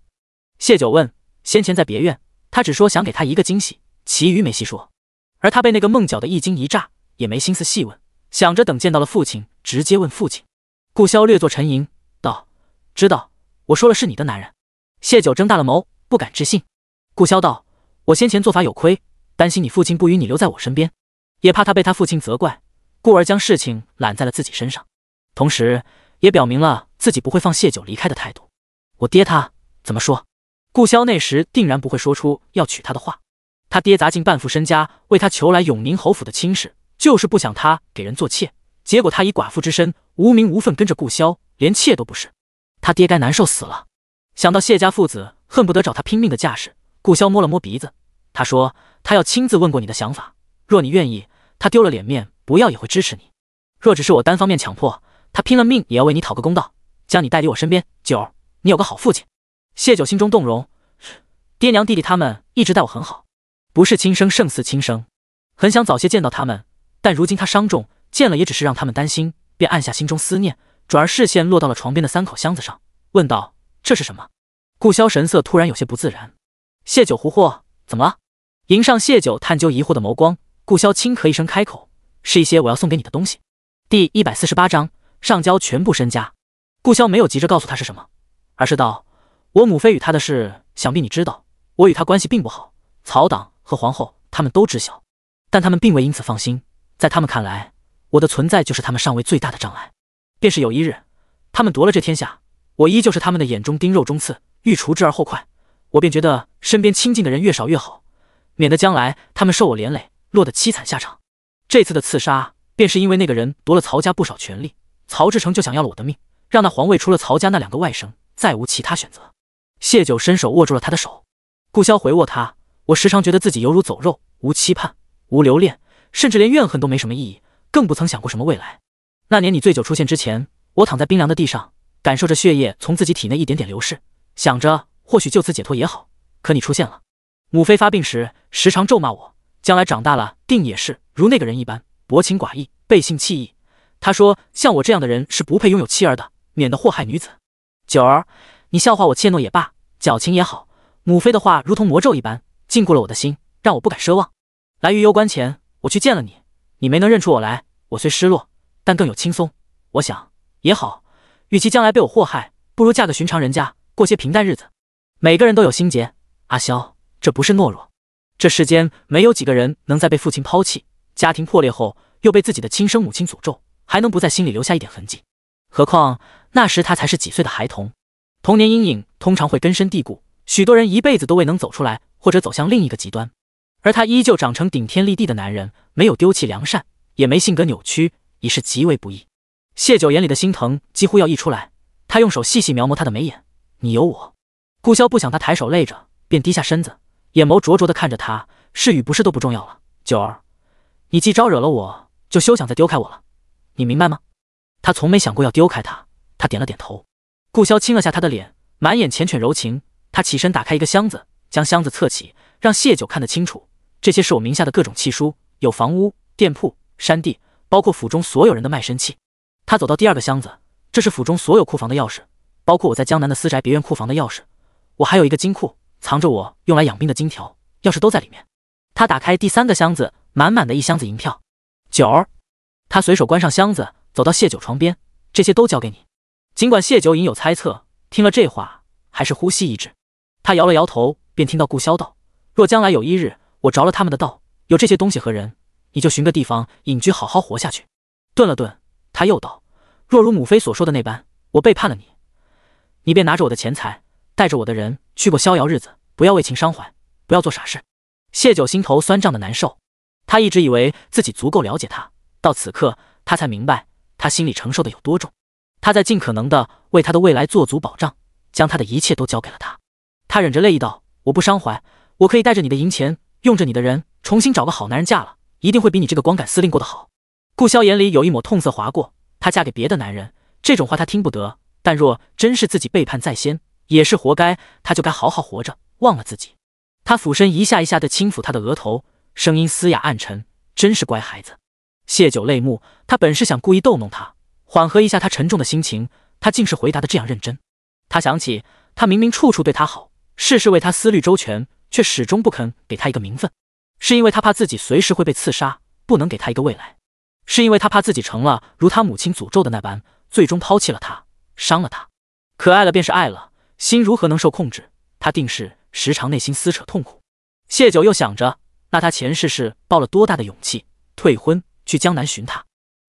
谢九问。先前在别院，他只说想给他一个惊喜，其余没细说。而他被那个梦搅得一惊一乍，也没心思细问，想着等见到了父亲，直接问父亲。顾潇略作沉吟道：“知道，我说了是你的男人。”谢九睁大了眸，不敢置信。顾潇道：“我先前做法有亏，担心你父亲不与你留在我身边，也怕他被他父亲责怪，故而将事情揽在了自己身上，同时也表明了自己不会放谢九离开的态度。我爹他怎么说？”顾潇那时定然不会说出要娶她的话，他爹砸尽半副身家为他求来永宁侯府的亲事，就是不想他给人做妾，结果他以寡妇之身无名无分跟着顾潇，连妾都不是，他爹该难受死了。想到谢家父子恨不得找他拼命的架势，顾潇摸了摸鼻子，他说他要亲自问过你的想法，若你愿意，他丢了脸面不要也会支持你，若只是我单方面强迫，他拼了命也要为你讨个公道，将你带离我身边。九，你有个好父亲。谢九心中动容，爹娘弟弟他们一直待我很好，不是亲生胜似亲生，很想早些见到他们，但如今他伤重，见了也只是让他们担心，便按下心中思念，转而视线落到了床边的3口箱子上，问道：“这是什么？”顾潇神色突然有些不自然。谢九胡惑：“怎么了？”迎上谢九探究疑惑的眸光，顾潇轻咳一声开口：“是一些我要送给你的东西。”第148章上交全部身家。顾潇没有急着告诉他是什么，而是道：“我母妃与他的事，想必你知道，我与他关系并不好，曹党和皇后他们都知晓，但他们并未因此放心，在他们看来，我的存在就是他们上位最大的障碍。便是有一日，他们夺了这天下，我依旧是他们的眼中钉肉中刺，欲除之而后快，我便觉得身边亲近的人越少越好，免得将来他们受我连累，落得凄惨下场。这次的刺杀，便是因为那个人夺了曹家不少权力，曹志成就想要了我的命，让那皇位除了曹家那2个外甥，再无其他选择。谢九伸手握住了他的手，顾萧回握他，我时常觉得自己犹如走肉，无期盼，无留恋，甚至连怨恨都没什么意义，更不曾想过什么未来。那年你醉酒出现之前，我躺在冰凉的地上，感受着血液从自己体内一点点流逝，想着或许就此解脱也好。可你出现了。母妃发病时时常咒骂我，将来长大了定也是如那个人一般薄情寡义，背信弃义。她说像我这样的人是不配拥有妻儿的，免得祸害女子。九儿，你笑话我怯懦也罢，矫情也好，母妃的话如同魔咒一般禁锢了我的心，让我不敢奢望。来于攸关前，我去见了你，你没能认出我来，我虽失落，但更有轻松。我想也好，与其将来被我祸害，不如嫁个寻常人家，过些平淡日子。每个人都有心结，阿萧，这不是懦弱。这世间没有几个人能在被父亲抛弃，家庭破裂后又被自己的亲生母亲诅咒，还能不在心里留下一点痕迹。何况那时他才是几岁的孩童，童年阴影通常会根深蒂固，许多人一辈子都未能走出来，或者走向另一个极端。而他依旧长成顶天立地的男人，没有丢弃良善，也没性格扭曲，已是极为不易。谢九眼里的心疼几乎要溢出来，他用手细细描摹他的眉眼，你有我。顾萧不想他抬手累着，便低下身子，眼眸灼灼地看着他，是与不是都不重要了。九儿，你既招惹了我，就休想再丢开我了，你明白吗？他从没想过要丢开他，他点了点头。顾萧亲了下他的脸，满眼缱绻柔情。他起身打开一个箱子，将箱子侧起，让谢九看得清楚，这些是我名下的各种契书，有房屋、店铺、山地，包括府中所有人的卖身契。他走到第2个箱子，这是府中所有库房的钥匙，包括我在江南的私宅别院库房的钥匙。我还有一个金库，藏着我用来养兵的金条，钥匙都在里面。他打开第3个箱子，满满的一箱子银票。九儿，他随手关上箱子，走到谢九床边，这些都交给你。尽管谢九隐有猜测，听了这话还是呼吸一滞。他摇了摇头，便听到顾萧道：若将来有一日我着了他们的道，有这些东西和人，你就寻个地方隐居，好好活下去。顿了顿，他又道：若如母妃所说的那般，我背叛了你，你便拿着我的钱财，带着我的人去过逍遥日子，不要为情伤怀，不要做傻事。谢九心头酸胀的难受，他一直以为自己足够了解他，到此刻他才明白他心里承受的有多重。他在尽可能的为他的未来做足保障，将他的一切都交给了他。他忍着泪意道：我不伤怀，我可以带着你的银钱，用着你的人，重新找个好男人嫁了，一定会比你这个光杆司令过得好。顾萧眼里有一抹痛色划过，她嫁给别的男人，这种话他听不得，但若真是自己背叛在先，也是活该，他就该好好活着，忘了自己。他俯身一下一下地轻抚她的额头，声音嘶哑暗沉，真是乖孩子。谢九泪目，他本是想故意逗弄他，缓和一下他沉重的心情，他竟是回答得这样认真。他想起他明明处处对他好，事事为他思虑周全，却始终不肯给他一个名分，是因为他怕自己随时会被刺杀，不能给他一个未来，是因为他怕自己成了如他母亲诅咒的那般，最终抛弃了他，伤了他。可爱了便是爱了，心如何能受控制？他定是时常内心撕扯痛苦。谢九又想着，那他前世是抱了多大的勇气，退婚去江南寻他，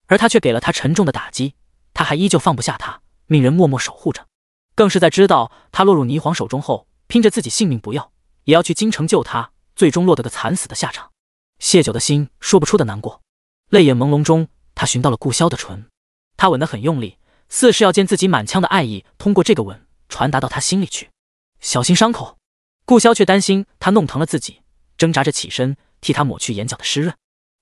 而他却给了他沉重的打击，他还依旧放不下他，命人默默守护着。更是在知道他落入霓凰手中后，拼着自己性命不要，也要去京城救他，最终落得个惨死的下场。谢九的心说不出的难过，泪眼朦胧中，他寻到了顾萧的唇，他吻得很用力，似是要将自己满腔的爱意通过这个吻传达到他心里去。小心伤口。顾萧却担心他弄疼了自己，挣扎着起身替他抹去眼角的湿润。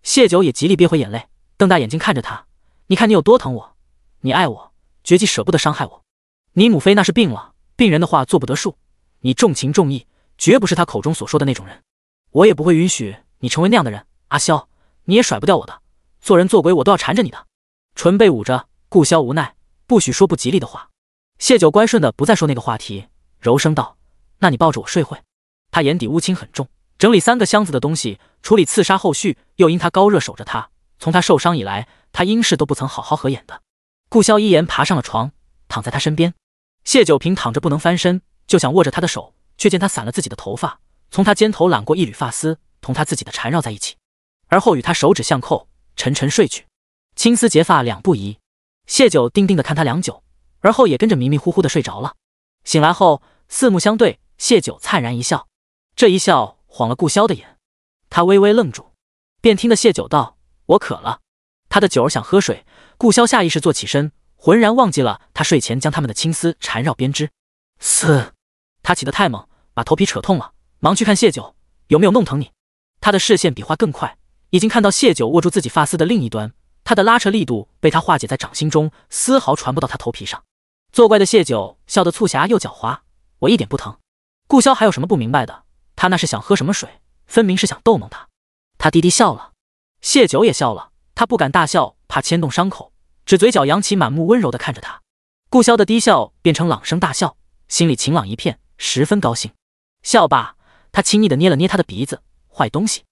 谢九也极力憋回眼泪，瞪大眼睛看着他，你看你有多疼我，你爱我，绝技舍不得伤害我。你母妃那是病了，病人的话做不得数，你重情重义，绝不是他口中所说的那种人，我也不会允许你成为那样的人。阿萧，你也甩不掉我的，做人做鬼我都要缠着你的。唇被捂着，顾萧无奈，不许说不吉利的话。谢九乖顺的不再说那个话题，柔声道：那你抱着我睡会。他眼底乌青很重，整理3个箱子的东西，处理刺杀后续，又因他高热守着他，从他受伤以来，他因事都不曾好好合眼的。顾萧依言爬上了床，躺在他身边。谢九平躺着不能翻身，就想握着他的手，却见他散了自己的头发，从他肩头揽过一缕发丝，同他自己的缠绕在一起，而后与他手指相扣，沉沉睡去。青丝结发两不疑。谢九定定地看他良久，而后也跟着迷迷糊糊地睡着了。醒来后四目相对，谢九灿然一笑，这一笑晃了顾萧的眼，他微微愣住，便听得谢九道：我渴了。他的九儿想喝水，顾萧下意识坐起身，浑然忘记了他睡前将他们的青丝缠绕编织。他起得太猛，把头皮扯痛了，忙去看谢九有没有弄疼你。他的视线比划更快，已经看到谢九握住自己发丝的另一端，他的拉扯力度被他化解在掌心中，丝毫传不到他头皮上。作怪的谢九笑得促狭又狡猾，我一点不疼。顾潇还有什么不明白的？他那是想喝什么水，分明是想逗弄他。他低低笑了，谢九也笑了，他不敢大笑，怕牵动伤口，只嘴角扬起，满目温柔地看着他。顾潇的低笑变成朗声大笑，心里晴朗一片，十分高兴。笑罢，他轻易地捏了捏他的鼻子，坏东西。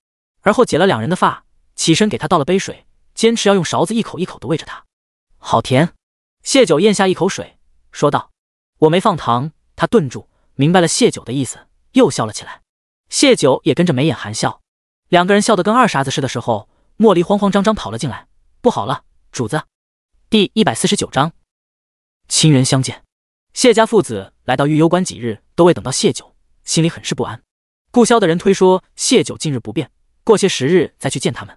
而后解了两人的发，起身给他倒了杯水，坚持要用勺子一口一口地喂着他。好甜！谢九咽下一口水，说道：“我没放糖。”他顿住，明白了谢九的意思，又笑了起来。谢九也跟着眉眼含笑。两个人笑得跟二傻子似的时候，茉莉慌慌张张跑了进来：“不好了，主子！”第149章，亲人相见。谢家父子来到玉幽关几日，都未等到谢九，心里很是不安。顾潇的人推说谢九近日不便，过些时日再去见他们。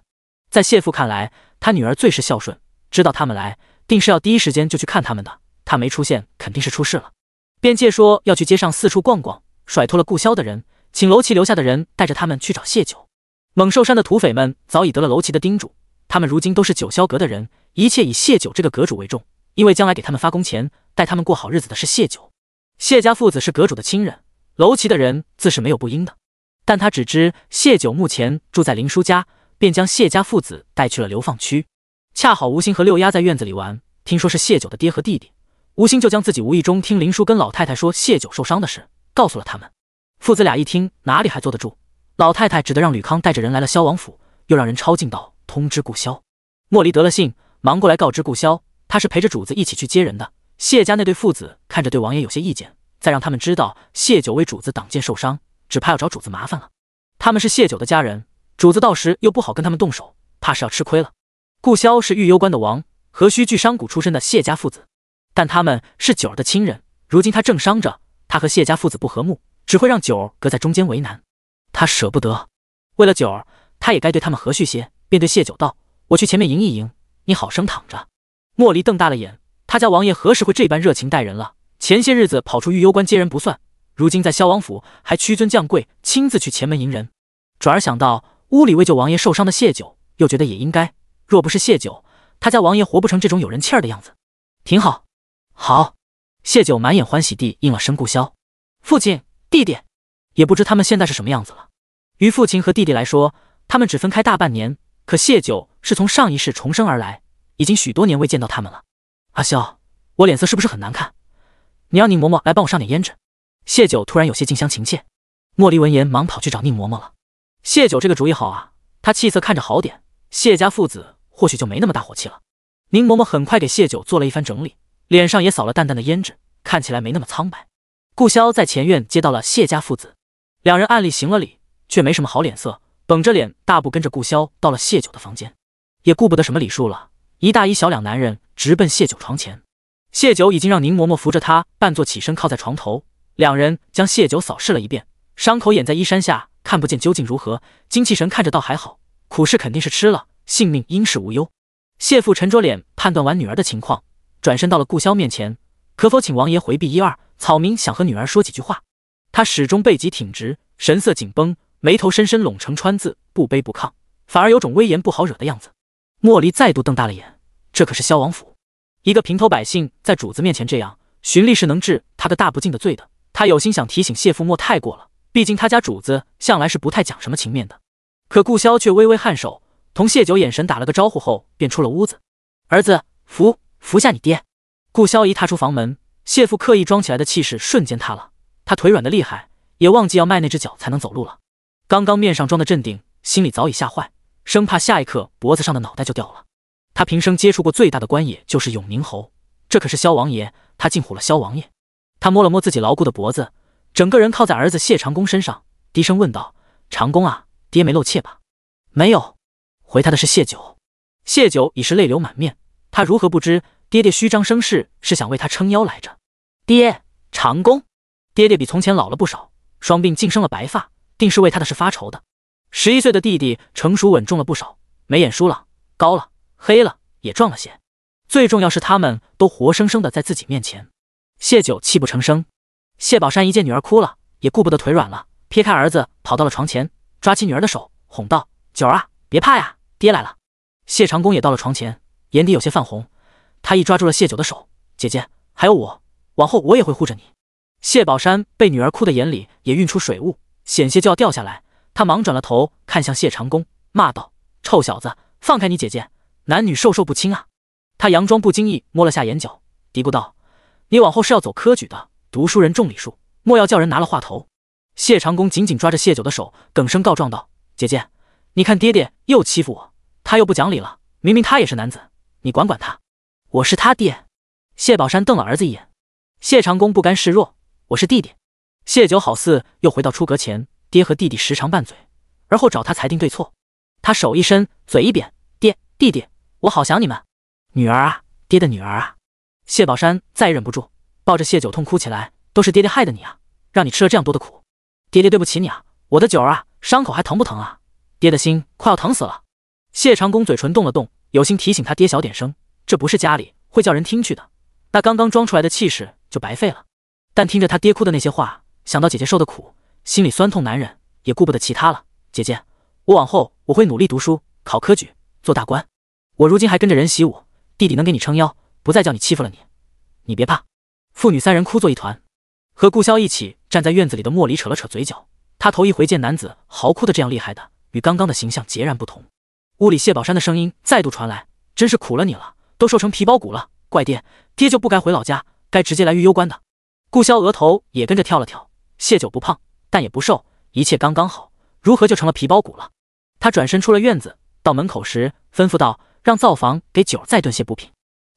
在谢父看来，他女儿最是孝顺，知道他们来，定是要第一时间就去看他们的。他没出现，肯定是出事了，便借说要去街上四处逛逛，甩脱了顾潇的人，请楼骑留下的人带着他们去找谢九。猛兽山的土匪们早已得了楼骑的叮嘱，他们如今都是九霄阁的人，一切以谢九这个阁主为重，因为将来给他们发工钱，带他们过好日子的是谢九。谢家父子是阁主的亲人，楼骑的人自是没有不应的，但他只知谢九目前住在林叔家，便将谢家父子带去了流放区。恰好吴兴和六丫在院子里玩，听说是谢九的爹和弟弟，吴兴就将自己无意中听林叔跟老太太说谢九受伤的事告诉了他们。父子俩一听，哪里还坐得住，老太太只得让吕康带着人来了萧王府，又让人抄近道通知顾潇。莫离得了信，忙过来告知顾潇，他是陪着主子一起去接人的。谢家那对父子看着对王爷有些意见，再让他们知道谢九为主子挡剑受伤，只怕要找主子麻烦了。他们是谢九的家人，主子到时又不好跟他们动手，怕是要吃亏了。顾潇是玉幽关的王，何须巨商贾出身的谢家父子，但他们是九儿的亲人，如今他正伤着，他和谢家父子不和睦，只会让九儿隔在中间为难。他舍不得，为了九儿，他也该对他们和煦些，便对谢九道：“我去前面迎一迎，你好生躺着。”莫离瞪大了眼，他家王爷何时会这般热情待人了？前些日子跑出玉幽关接人不算，如今在萧王府还屈尊降贵，亲自去前门迎人。转而想到屋里为救王爷受伤的谢九，又觉得也应该，若不是谢九，他家王爷活不成这种有人气儿的样子。挺好，好。谢九满眼欢喜地应了声顾潇。父亲，弟弟，也不知他们现在是什么样子了。于父亲和弟弟来说，他们只分开大半年，可谢九是从上一世重生而来，已经许多年未见到他们了。阿潇，我脸色是不是很难看？你让宁嬷嬷来帮我上点胭脂。谢九突然有些近乡情怯。莫离闻言忙跑去找宁嬷嬷了。谢九这个主意好啊，他气色看着好点，谢家父子或许就没那么大火气了。宁嬷嬷很快给谢九做了一番整理，脸上也扫了淡淡的胭脂，看起来没那么苍白。顾潇在前院接到了谢家父子，两人暗里行了礼，却没什么好脸色，绷着脸大步跟着顾潇到了谢九的房间，也顾不得什么礼数了，一大一小两男人直奔谢九床前。谢九已经让宁嬷嬷扶着他半坐起身靠在床头，两人将谢九扫视了一遍，伤口掩在衣衫下，看不见究竟如何，精气神看着倒还好，苦事肯定是吃了，性命应是无忧。谢父沉着脸判断完女儿的情况，转身到了顾潇面前，可否请王爷回避一二？草民想和女儿说几句话。他始终背脊挺直，神色紧绷，眉头深深拢成川字，不卑不亢，反而有种威严不好惹的样子。莫离再度瞪大了眼，这可是萧王府，一个平头百姓在主子面前这样，循例是能治他个大不敬的罪的。他有心想提醒谢父莫太过了，毕竟他家主子向来是不太讲什么情面的。可顾潇却微微颔首，同谢九眼神打了个招呼后便出了屋子。儿子，扶下你爹。顾潇一踏出房门，谢父刻意装起来的气势瞬间塌了，他腿软的厉害，也忘记要迈那只脚才能走路了。刚刚面上装的镇定，心里早已吓坏，生怕下一刻脖子上的脑袋就掉了。他平生接触过最大的官也就是永宁侯，这可是萧王爷，他竟唬了萧王爷。他摸了摸自己牢固的脖子，整个人靠在儿子谢长恭身上，低声问道：“长恭啊，爹没露怯吧？”“没有。”回他的是谢九。谢九已是泪流满面，他如何不知爹爹虚张声势是想为他撑腰来着？爹，长恭，爹爹比从前老了不少，双鬓竟生了白发，定是为他的事发愁的。11岁的弟弟成熟稳重了不少，眉眼疏朗，高了，黑了，也壮了些。最重要是他们都活生生的在自己面前。谢九泣不成声。谢宝山一见女儿哭了，也顾不得腿软了，撇开儿子跑到了床前，抓起女儿的手哄道：“九儿啊，别怕呀，爹来了。”谢长公也到了床前，眼底有些泛红，他一抓住了谢九的手：“姐姐，还有我，往后我也会护着你。”谢宝山被女儿哭的眼里也晕出水雾，险些就要掉下来，他忙转了头看向谢长公，骂道：“臭小子，放开你姐姐，男女授受不亲啊！”他佯装不经意摸了下眼角，嘀咕道：“你往后是要走科举的，读书人重礼数，莫要叫人拿了话头。”谢长公紧紧抓着谢九的手，哽声告状道：“姐姐，你看爹爹又欺负我，他又不讲理了，明明他也是男子，你管管他。”“我是他爹。”谢宝山瞪了儿子一眼。谢长公不甘示弱：“我是弟弟。”谢九好似又回到出阁前，爹和弟弟时常拌嘴，而后找他裁定对错。他手一伸，嘴一扁：“爹，弟弟，我好想你们。女儿啊，爹的女儿啊！”谢宝山再忍不住，抱着谢九痛哭起来：“都是爹爹害的你啊，让你吃了这样多的苦，爹爹对不起你啊，我的九儿啊，伤口还疼不疼啊？爹的心快要疼死了。”谢长公嘴唇动了动，有心提醒他爹小点声，这不是家里会叫人听去的，那刚刚装出来的气势就白费了。但听着他爹哭的那些话，想到姐姐受的苦，心里酸痛难忍，也顾不得其他了。“姐姐，我往后我会努力读书，考科举，做大官。我如今还跟着人习武，弟弟能给你撑腰，不再叫你欺负了你，你别怕。”父女三人哭作一团，和顾潇一起站在院子里的莫离扯了扯嘴角，他头一回见男子嚎哭的这样厉害的，与刚刚的形象截然不同。屋里谢宝山的声音再度传来：“真是苦了你了，都瘦成皮包骨了，怪爹，爹就不该回老家，该直接来玉攸关的。”顾潇额头也跟着跳了跳，谢九不胖，但也不瘦，一切刚刚好，如何就成了皮包骨了？他转身出了院子，到门口时吩咐道：“让灶房给九儿再炖些补品。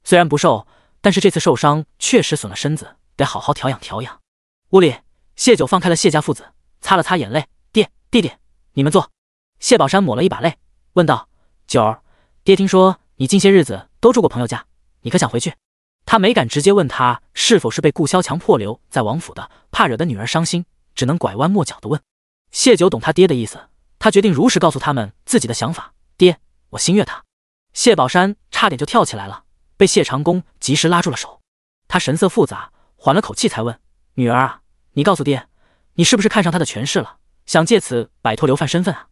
虽然不瘦，但是这次受伤确实损了身子，得好好调养调养。”屋里，谢九放开了谢家父子，擦了擦眼泪：“爹，弟弟，你们坐。”谢宝山抹了一把泪，问道：“九儿，爹听说你近些日子都住过朋友家，你可想回去？”他没敢直接问他是否是被顾潇强迫留在王府的，怕惹得女儿伤心，只能拐弯抹角的问。谢九懂他爹的意思，他决定如实告诉他们自己的想法：“爹，我心悦他。”谢宝山差点就跳起来了，被谢长公及时拉住了手。他神色复杂，缓了口气才问：“女儿啊，你告诉爹，你是不是看上他的权势了，想借此摆脱流犯身份啊？”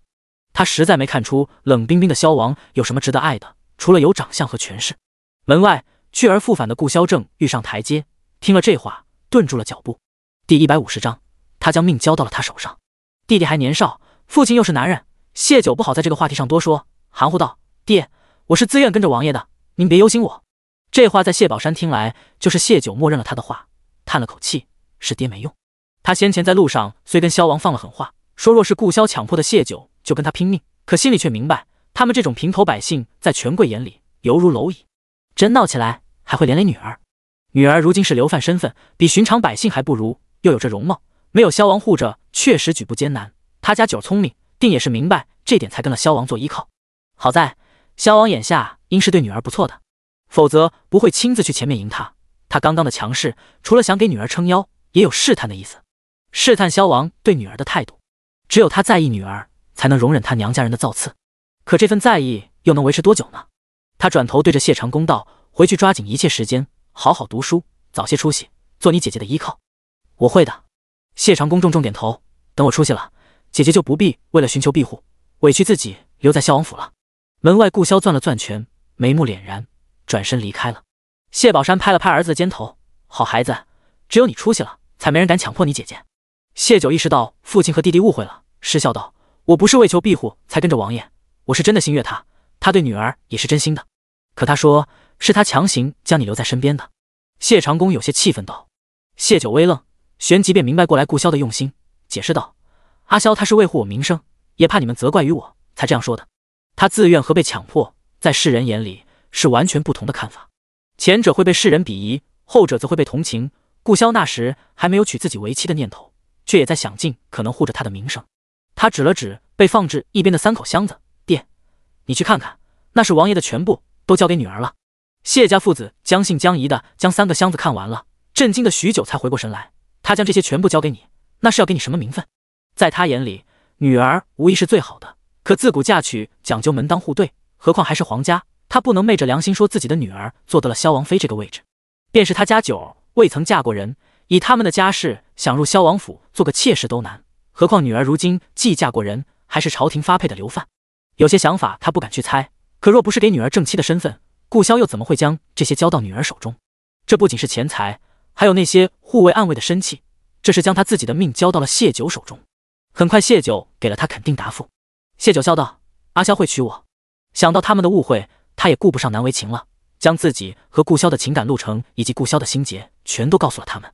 他实在没看出冷冰冰的萧王有什么值得爱的，除了有长相和权势。门外去而复返的顾潇正欲上台阶，听了这话，顿住了脚步。第150章，他将命交到了他手上。弟弟还年少，父亲又是男人，谢九不好在这个话题上多说，含糊道：“爹，我是自愿跟着王爷的，您别忧心我。”这话在谢宝山听来，就是谢九默认了他的话，叹了口气：“是爹没用。他先前在路上虽跟萧王放了狠话，说若是顾潇强迫的谢九就跟他拼命，可心里却明白，他们这种平头百姓在权贵眼里犹如蝼蚁，真闹起来还会连累女儿。女儿如今是流犯身份，比寻常百姓还不如，又有这容貌，没有萧王护着，确实举步艰难。他家九聪明，定也是明白这点，才跟了萧王做依靠。好在萧王眼下应是对女儿不错的，否则不会亲自去前面迎他。他刚刚的强势，除了想给女儿撑腰，也有试探的意思，试探萧王对女儿的态度。只有他在意女儿，才能容忍他娘家人的造次。可这份在意又能维持多久呢？他转头对着谢长公道：“回去抓紧一切时间，好好读书，早些出息，做你姐姐的依靠。”“我会的。”谢长公重重点头：“等我出息了，姐姐就不必为了寻求庇护，委屈自己留在萧王府了。”门外顾潇攥了攥拳，眉目敛然，转身离开了。谢宝山拍了拍儿子的肩头：“好孩子，只有你出息了，才没人敢强迫你姐姐。”谢九意识到父亲和弟弟误会了，失笑道：“我不是为求庇护才跟着王爷，我是真的心悦他，他对女儿也是真心的。可他说是他强行将你留在身边的。”谢长公有些气愤道。谢九微愣，旋即便明白过来顾潇的用心，解释道：“阿萧他是为护我名声，也怕你们责怪于我，才这样说的。他自愿和被强迫，在世人眼里是完全不同的看法，前者会被世人鄙夷，后者则会被同情。顾潇那时还没有娶自己为妻的念头，却也在想尽可能护着他的名声。”他指了指被放置一边的3口箱子：“爹，你去看看，那是王爷的全部，都交给女儿了。”谢家父子将信将疑的将3个箱子看完了，震惊的许久才回过神来。他将这些全部交给你，那是要给你什么名分？在他眼里，女儿无疑是最好的，可自古嫁娶讲究门当户对，何况还是皇家，他不能昧着良心说自己的女儿坐得了萧王妃这个位置。便是他家九未曾嫁过人，以他们的家世，想入萧王府做个妾室都难，何况女儿如今既嫁过人，还是朝廷发配的流犯。有些想法他不敢去猜，可若不是给女儿正妻的身份，顾萧又怎么会将这些交到女儿手中？这不仅是钱财，还有那些护卫暗卫的身契，这是将他自己的命交到了谢九手中。很快谢九给了他肯定答复。谢九笑道：阿萧会娶我。想到他们的误会，他也顾不上难为情了，将自己和顾萧的情感路程以及顾萧的心结全都告诉了他们。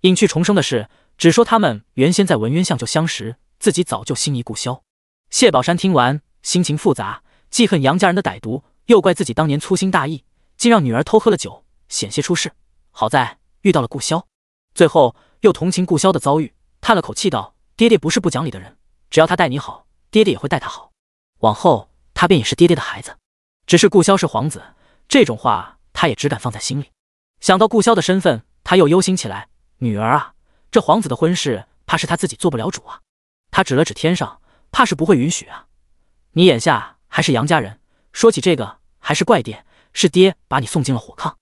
隐去重生的事，只说他们原先在文渊巷就相识，自己早就心仪顾萧。谢宝山听完，心情复杂，既恨杨家人的歹毒，又怪自己当年粗心大意，竟让女儿偷喝了酒，险些出事。好在遇到了顾萧，最后又同情顾萧的遭遇，叹了口气道：爹爹不是不讲理的人，只要他待你好，爹爹也会待他好，往后他便也是爹爹的孩子。只是顾萧是皇子，这种话他也只敢放在心里。想到顾萧的身份，他又忧心起来。女儿啊，这皇子的婚事怕是他自己做不了主啊。他指了指天上，怕是不会允许啊。你眼下还是杨家人，说起这个还是怪爹，是爹把你送进了火炕。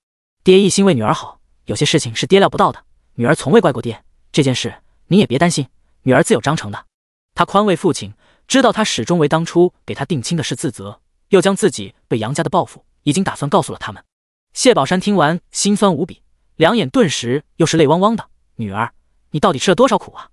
爹一心为女儿好，有些事情是爹料不到的，女儿从未怪过爹，这件事你也别担心，女儿自有章程的。他宽慰父亲，知道他始终为当初给他定亲的事自责，又将自己对杨家的报复已经打算告诉了他们。谢宝山听完心酸无比，两眼顿时又是泪汪汪的。女儿，你到底吃了多少苦啊？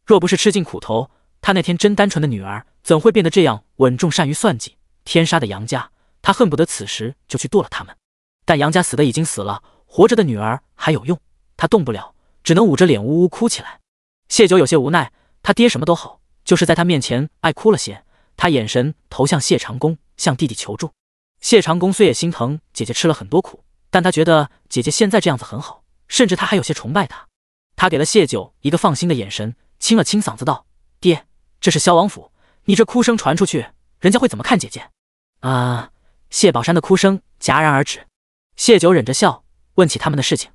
若不是吃尽苦头，他那天真单纯的女儿怎会变得这样稳重善于算计？天杀的杨家，他恨不得此时就去剁了他们。但杨家死的已经死了，活着的女儿还有用，他动不了，只能捂着脸呜呜哭起来。谢九有些无奈，他爹什么都好，就是在他面前爱哭了些。他眼神投向谢长公，向弟弟求助。谢长公虽也心疼姐姐吃了很多苦，但他觉得姐姐现在这样子很好，甚至他还有些崇拜她。他给了谢九一个放心的眼神，清了清嗓子道：爹，这是萧王府，你这哭声传出去，人家会怎么看姐姐？谢宝山的哭声戛然而止。谢九忍着笑，问起他们的事情。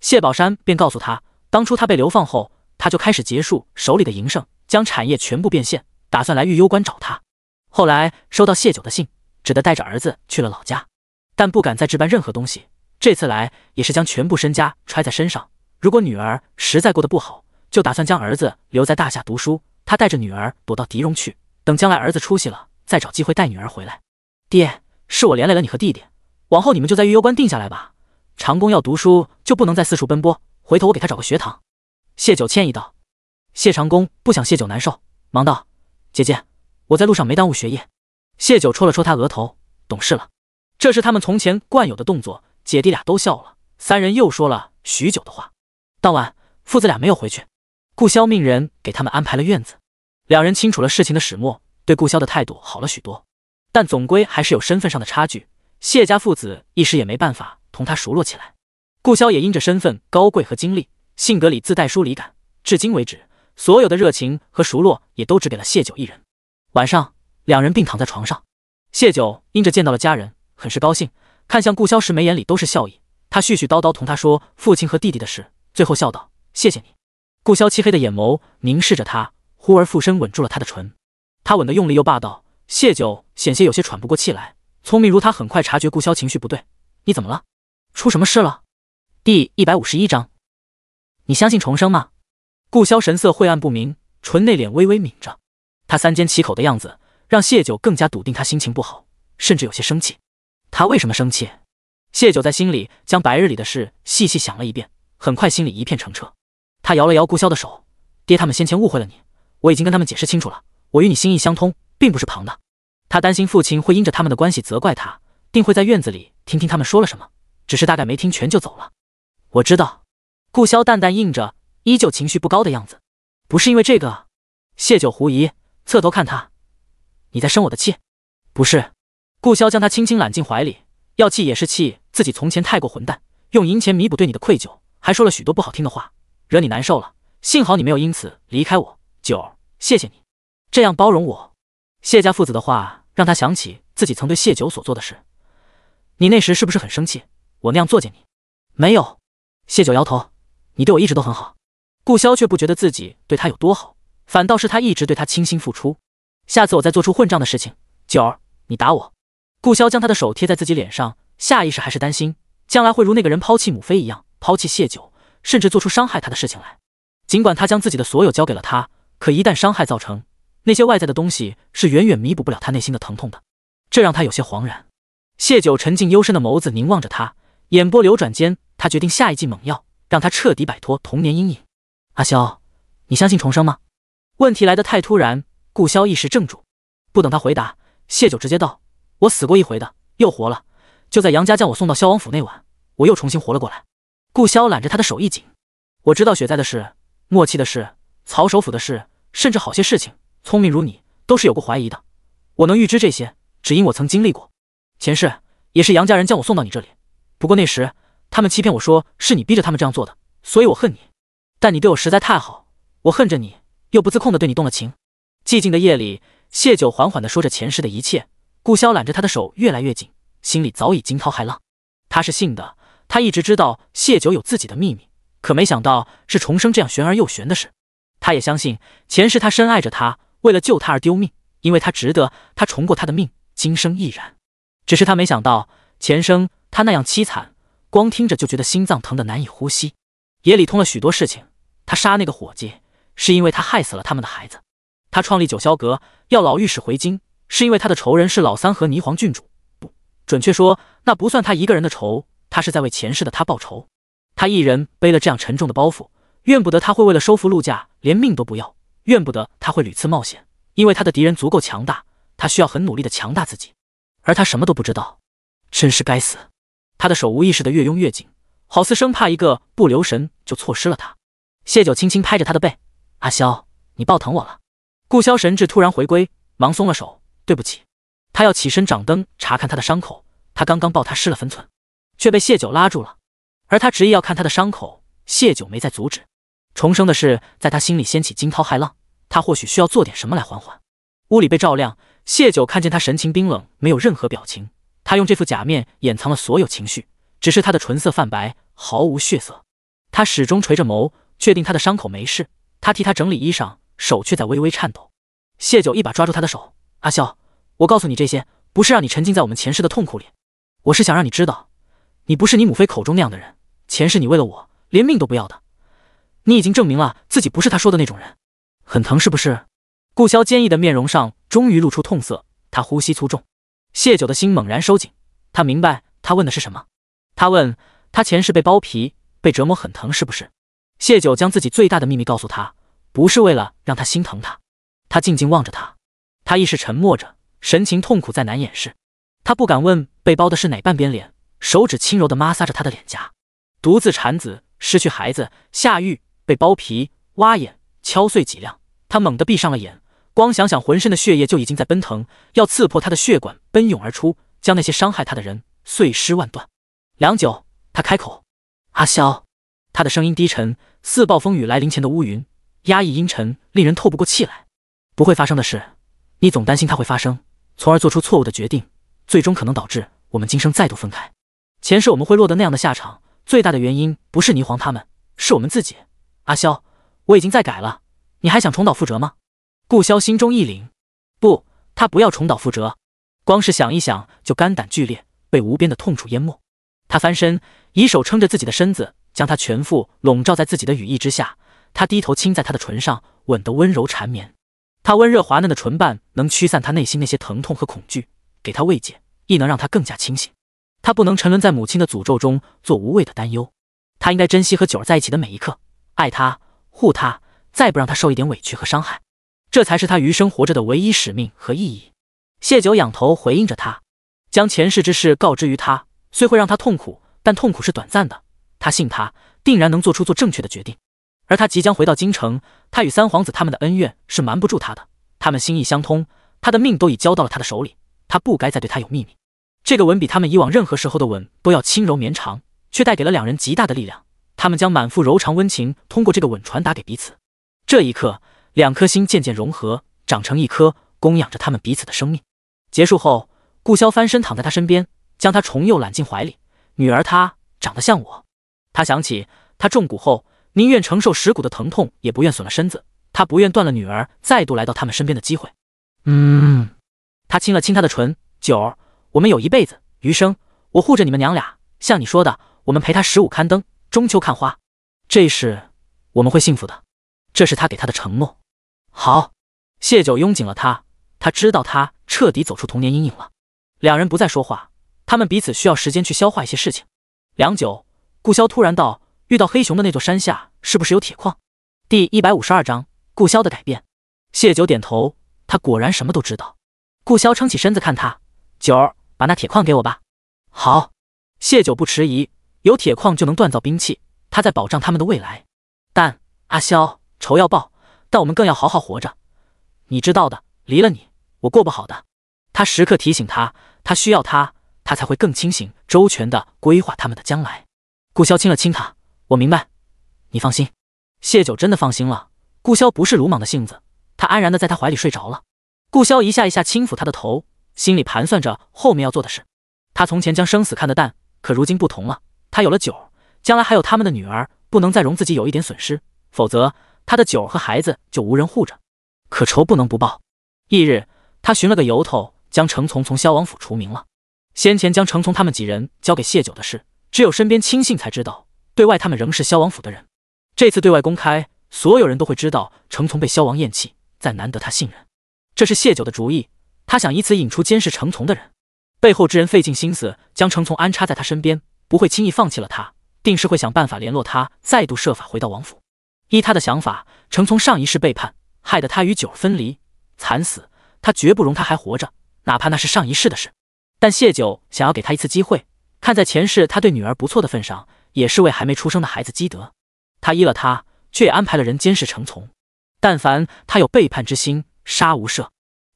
谢宝山便告诉他，当初他被流放后，他就开始结束手里的营生，将产业全部变现，打算来玉攸关找他。后来收到谢九的信，只得带着儿子去了老家，但不敢再置办任何东西。这次来也是将全部身家揣在身上，如果女儿实在过得不好，就打算将儿子留在大夏读书，他带着女儿躲到狄戎去，等将来儿子出息了，再找机会带女儿回来。爹，是我连累了你和弟弟，往后你们就在玉攸关定下来吧。长公要读书，就不能再四处奔波，回头我给他找个学堂。谢九歉意道。谢长公不想谢九难受，忙道：姐姐，我在路上没耽误学业。谢九戳了戳他额头，懂事了。这是他们从前惯有的动作，姐弟俩都笑了。三人又说了许久的话。当晚父子俩没有回去，顾萧命人给他们安排了院子。两人清楚了事情的始末，对顾萧的态度好了许多，但总归还是有身份上的差距。谢家父子一时也没办法同他熟络起来。顾萧也因着身份高贵和经历，性格里自带疏离感，至今为止，所有的热情和熟络也都只给了谢九一人。晚上，两人并躺在床上，谢九因着见到了家人，很是高兴，看向顾萧时眉眼里都是笑意。他絮絮叨叨同他说父亲和弟弟的事，最后笑道：谢谢你。顾萧漆黑的眼眸凝视着他，忽而附身吻住了他的唇。他吻得用力又霸道，谢九险些有些喘不过气来。聪明如他很快察觉顾萧情绪不对。你怎么了？出什么事了？第151章，你相信重生吗？顾萧神色晦暗不明，唇内脸微微抿着，他三缄其口的样子让谢九更加笃定他心情不好，甚至有些生气。他为什么生气？谢九在心里将白日里的事细细想了一遍，很快心里一片澄澈。他摇了摇顾萧的手：爹他们先前误会了你，我已经跟他们解释清楚了，我与你心意相通，并不是旁的。他担心父亲会因着他们的关系责怪他，定会在院子里听听他们说了什么，只是大概没听全就走了。我知道。顾萧淡淡应着，依旧情绪不高的样子。不是因为这个？谢九狐疑，侧头看他：你在生我的气？不是。顾萧将他轻轻揽进怀里，要气也是气自己从前太过混蛋，用银钱弥补对你的愧疚，还说了许多不好听的话，惹你难受了，幸好你没有因此离开我。九，谢谢你这样包容我。谢家父子的话让他想起自己曾对谢九所做的事。你那时是不是很生气我那样作践你？没有。谢九摇头，你对我一直都很好。顾萧却不觉得自己对他有多好，反倒是他一直对他倾心付出。下次我再做出混账的事情，九儿，你打我。顾潇将他的手贴在自己脸上，下意识还是担心将来会如那个人抛弃母妃一样抛弃谢九，甚至做出伤害他的事情来。尽管他将自己的所有交给了他，可一旦伤害造成，那些外在的东西是远远弥补不了他内心的疼痛的。这让他有些惶然。谢九沉静幽深的眸子凝望着他，眼波流转间，他决定下一剂猛药，让他彻底摆脱童年阴影。阿萧，你相信重生吗？问题来得太突然，顾潇一时怔住。不等他回答，谢九直接道：我死过一回的，又活了。就在杨家将我送到萧王府那晚，我又重新活了过来。顾潇揽着他的手一紧。我知道雪灾的事，默契的事，曹首府的事，甚至好些事情，聪明如你，都是有过怀疑的。我能预知这些，只因我曾经历过。前世也是杨家人将我送到你这里，不过那时他们欺骗我说是你逼着他们这样做的，所以我恨你。但你对我实在太好，我恨着你，又不自控地对你动了情。寂静的夜里，谢九缓缓地说着前世的一切，顾潇揽着他的手越来越紧，心里早已惊涛骇浪。他是信的，他一直知道谢九有自己的秘密，可没想到是重生这样玄而又玄的事。他也相信前世他深爱着他，为了救他而丢命，因为他值得，他重过他的命，今生亦然。只是他没想到前生他那样凄惨，光听着就觉得心脏疼得难以呼吸。也理通了许多事情，他杀那个伙计是因为他害死了他们的孩子，他创立九霄阁要老御史回京，是因为他的仇人是老三和霓凰郡主，不准确说那不算他一个人的仇，他是在为前世的他报仇。他一人背了这样沉重的包袱，怨不得他会为了收服陆家连命都不要，怨不得他会屡次冒险，因为他的敌人足够强大，他需要很努力的强大自己，而他什么都不知道，真是该死。他的手无意识的越拥越紧，好似生怕一个不留神就错失了他。谢九轻轻拍着他的背，阿萧，你抱疼我了。顾潇神智突然回归，忙松了手，对不起。他要起身掌灯查看他的伤口，他刚刚抱他失了分寸，却被谢九拉住了。而他执意要看他的伤口，谢九没再阻止。重生的事在他心里掀起惊涛骇浪，他或许需要做点什么来缓缓。屋里被照亮，谢九看见他神情冰冷，没有任何表情。他用这副假面掩藏了所有情绪，只是他的唇色泛白，毫无血色。他始终垂着眸，确定他的伤口没事。他替他整理衣裳，手却在微微颤抖。谢九一把抓住他的手，阿萧，我告诉你这些，不是让你沉浸在我们前世的痛苦里，我是想让你知道，你不是你母妃口中那样的人，前世你为了我连命都不要的，你已经证明了自己不是他说的那种人。很疼是不是？顾潇坚毅的面容上终于露出痛色，他呼吸粗重。谢九的心猛然收紧，他明白他问的是什么。他问他前世被剥皮被折磨很疼是不是？谢九将自己最大的秘密告诉他，不是为了让他心疼他。他静静望着他，他亦是沉默着，神情痛苦再难掩饰。他不敢问被剥的是哪半边脸，手指轻柔地摩挲着他的脸颊。独自产子，失去孩子，下狱，被剥皮，挖眼，敲碎脊梁。他猛地闭上了眼，光想想浑身的血液就已经在奔腾，要刺破他的血管奔涌而出，将那些伤害他的人碎尸万段。良久，他开口，阿萧。他的声音低沉，似暴风雨来临前的乌云，压抑阴沉，令人透不过气来。不会发生的事，你总担心它会发生，从而做出错误的决定，最终可能导致我们今生再度分开。前世我们会落得那样的下场，最大的原因不是霓凰他们，是我们自己。阿萧，我已经在改了，你还想重蹈覆辙吗？顾潇心中一凛，不，他不要重蹈覆辙，光是想一想就肝胆俱裂，被无边的痛楚淹没。他翻身，以手撑着自己的身子，将他全副笼罩在自己的羽翼之下。他低头亲在他的唇上，吻得温柔缠绵。他温热滑嫩的唇瓣能驱散他内心那些疼痛和恐惧，给他慰藉，亦能让他更加清醒。他不能沉沦在母亲的诅咒中做无谓的担忧，他应该珍惜和九儿在一起的每一刻，爱他，护他，再不让他受一点委屈和伤害，这才是他余生活着的唯一使命和意义。谢九仰头回应着他，将前世之事告知于他，虽会让他痛苦，但痛苦是短暂的。他信他定然能做正确的决定。而他即将回到京城，他与三皇子他们的恩怨是瞒不住他的，他们心意相通，他的命都已交到了他的手里，他不该再对他有秘密。这个吻比他们以往任何时候的吻都要轻柔绵长，却带给了两人极大的力量。他们将满腹柔肠温情通过这个吻传达给彼此。这一刻，两颗心渐渐融合，长成一颗，供养着他们彼此的生命。结束后，顾潇翻身躺在他身边，将他重又揽进怀里。女儿她长得像我。他想起他中蛊后宁愿承受蚀骨的疼痛，也不愿损了身子。他不愿断了女儿再度来到他们身边的机会。他亲了亲她的唇，九儿，我们有一辈子余生，我护着你们娘俩。像你说的，我们陪他15看灯，中秋看花，这一世我们会幸福的。这是他给他的承诺。好。谢九拥紧了他，他知道他彻底走出童年阴影了。两人不再说话，他们彼此需要时间去消化一些事情。良久，顾潇突然道：“遇到黑熊的那座山下是不是有铁矿？”第152章顾潇的改变。谢九点头，他果然什么都知道。顾潇撑起身子看他：“九儿，把那铁矿给我吧。”好。谢九不迟疑，有铁矿就能锻造兵器，他在保障他们的未来。但阿萧，仇要报，但我们更要好好活着。你知道的，离了你，我过不好的。他时刻提醒他，他需要他，他才会更清醒周全地规划他们的将来。顾潇亲了亲他：“我明白，你放心。”谢九真的放心了。顾潇不是鲁莽的性子，他安然地在他怀里睡着了。顾潇一下一下轻抚他的头，心里盘算着后面要做的事。他从前将生死看得淡，可如今不同了，他有了九，将来还有他们的女儿，不能再容自己有一点损失，否则他的九和孩子就无人护着。可仇不能不报。翌日，他寻了个由头，将程从从萧王府除名了。先前将程从他们几人交给谢九的事，只有身边亲信才知道，对外他们仍是萧王府的人。这次对外公开，所有人都会知道程从被萧王厌弃，再难得他信任。这是谢九的主意，他想以此引出监视程从的人。背后之人费尽心思将程从安插在他身边，不会轻易放弃了他，定是会想办法联络他，再度设法回到王府。依他的想法，程从上一世背叛，害得他与九儿分离，惨死，他绝不容他还活着，哪怕那是上一世的事。但谢九想要给他一次机会，看在前世他对女儿不错的份上，也是为还没出生的孩子积德。他依了他，却也安排了人监视程从，但凡他有背叛之心，杀无赦。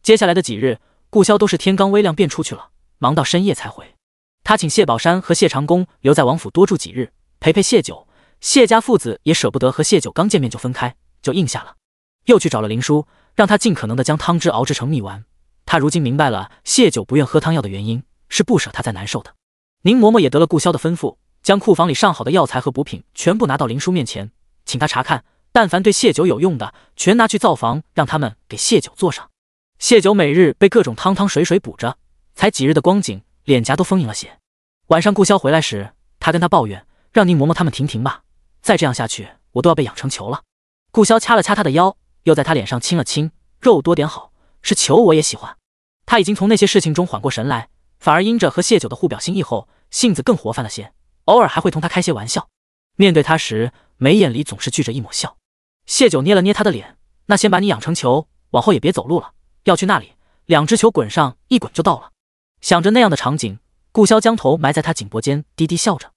接下来的几日，顾潇都是天刚微亮便出去了，忙到深夜才回。他请谢宝山和谢长恭留在王府多住几日，陪陪谢九。谢家父子也舍不得和谢九刚见面就分开，就应下了。又去找了林叔，让他尽可能的将汤汁熬制成蜜丸。他如今明白了谢九不愿喝汤药的原因，是不舍他再难受的。宁嬷嬷也得了顾潇的吩咐，将库房里上好的药材和补品全部拿到林叔面前，请他查看，但凡对谢九有用的，全拿去灶房，让他们给谢九做上。谢九每日被各种汤汤水水补着，才几日的光景，脸颊都丰盈了些。晚上顾潇回来时，他跟他抱怨，让宁嬷嬷他们停吧，再这样下去，我都要被养成球了。顾潇掐了掐他的腰，又在他脸上亲了亲，肉多点好，是球我也喜欢。他已经从那些事情中缓过神来，反而因着和谢九的互表心意后，性子更活泛了些，偶尔还会同他开些玩笑。面对他时，眉眼里总是聚着一抹笑。谢九捏了捏他的脸，那先把你养成球，往后也别走路了，要去那里，2只球滚上，一滚就到了。想着那样的场景，顾潇将头埋在他颈脖间，低低笑着。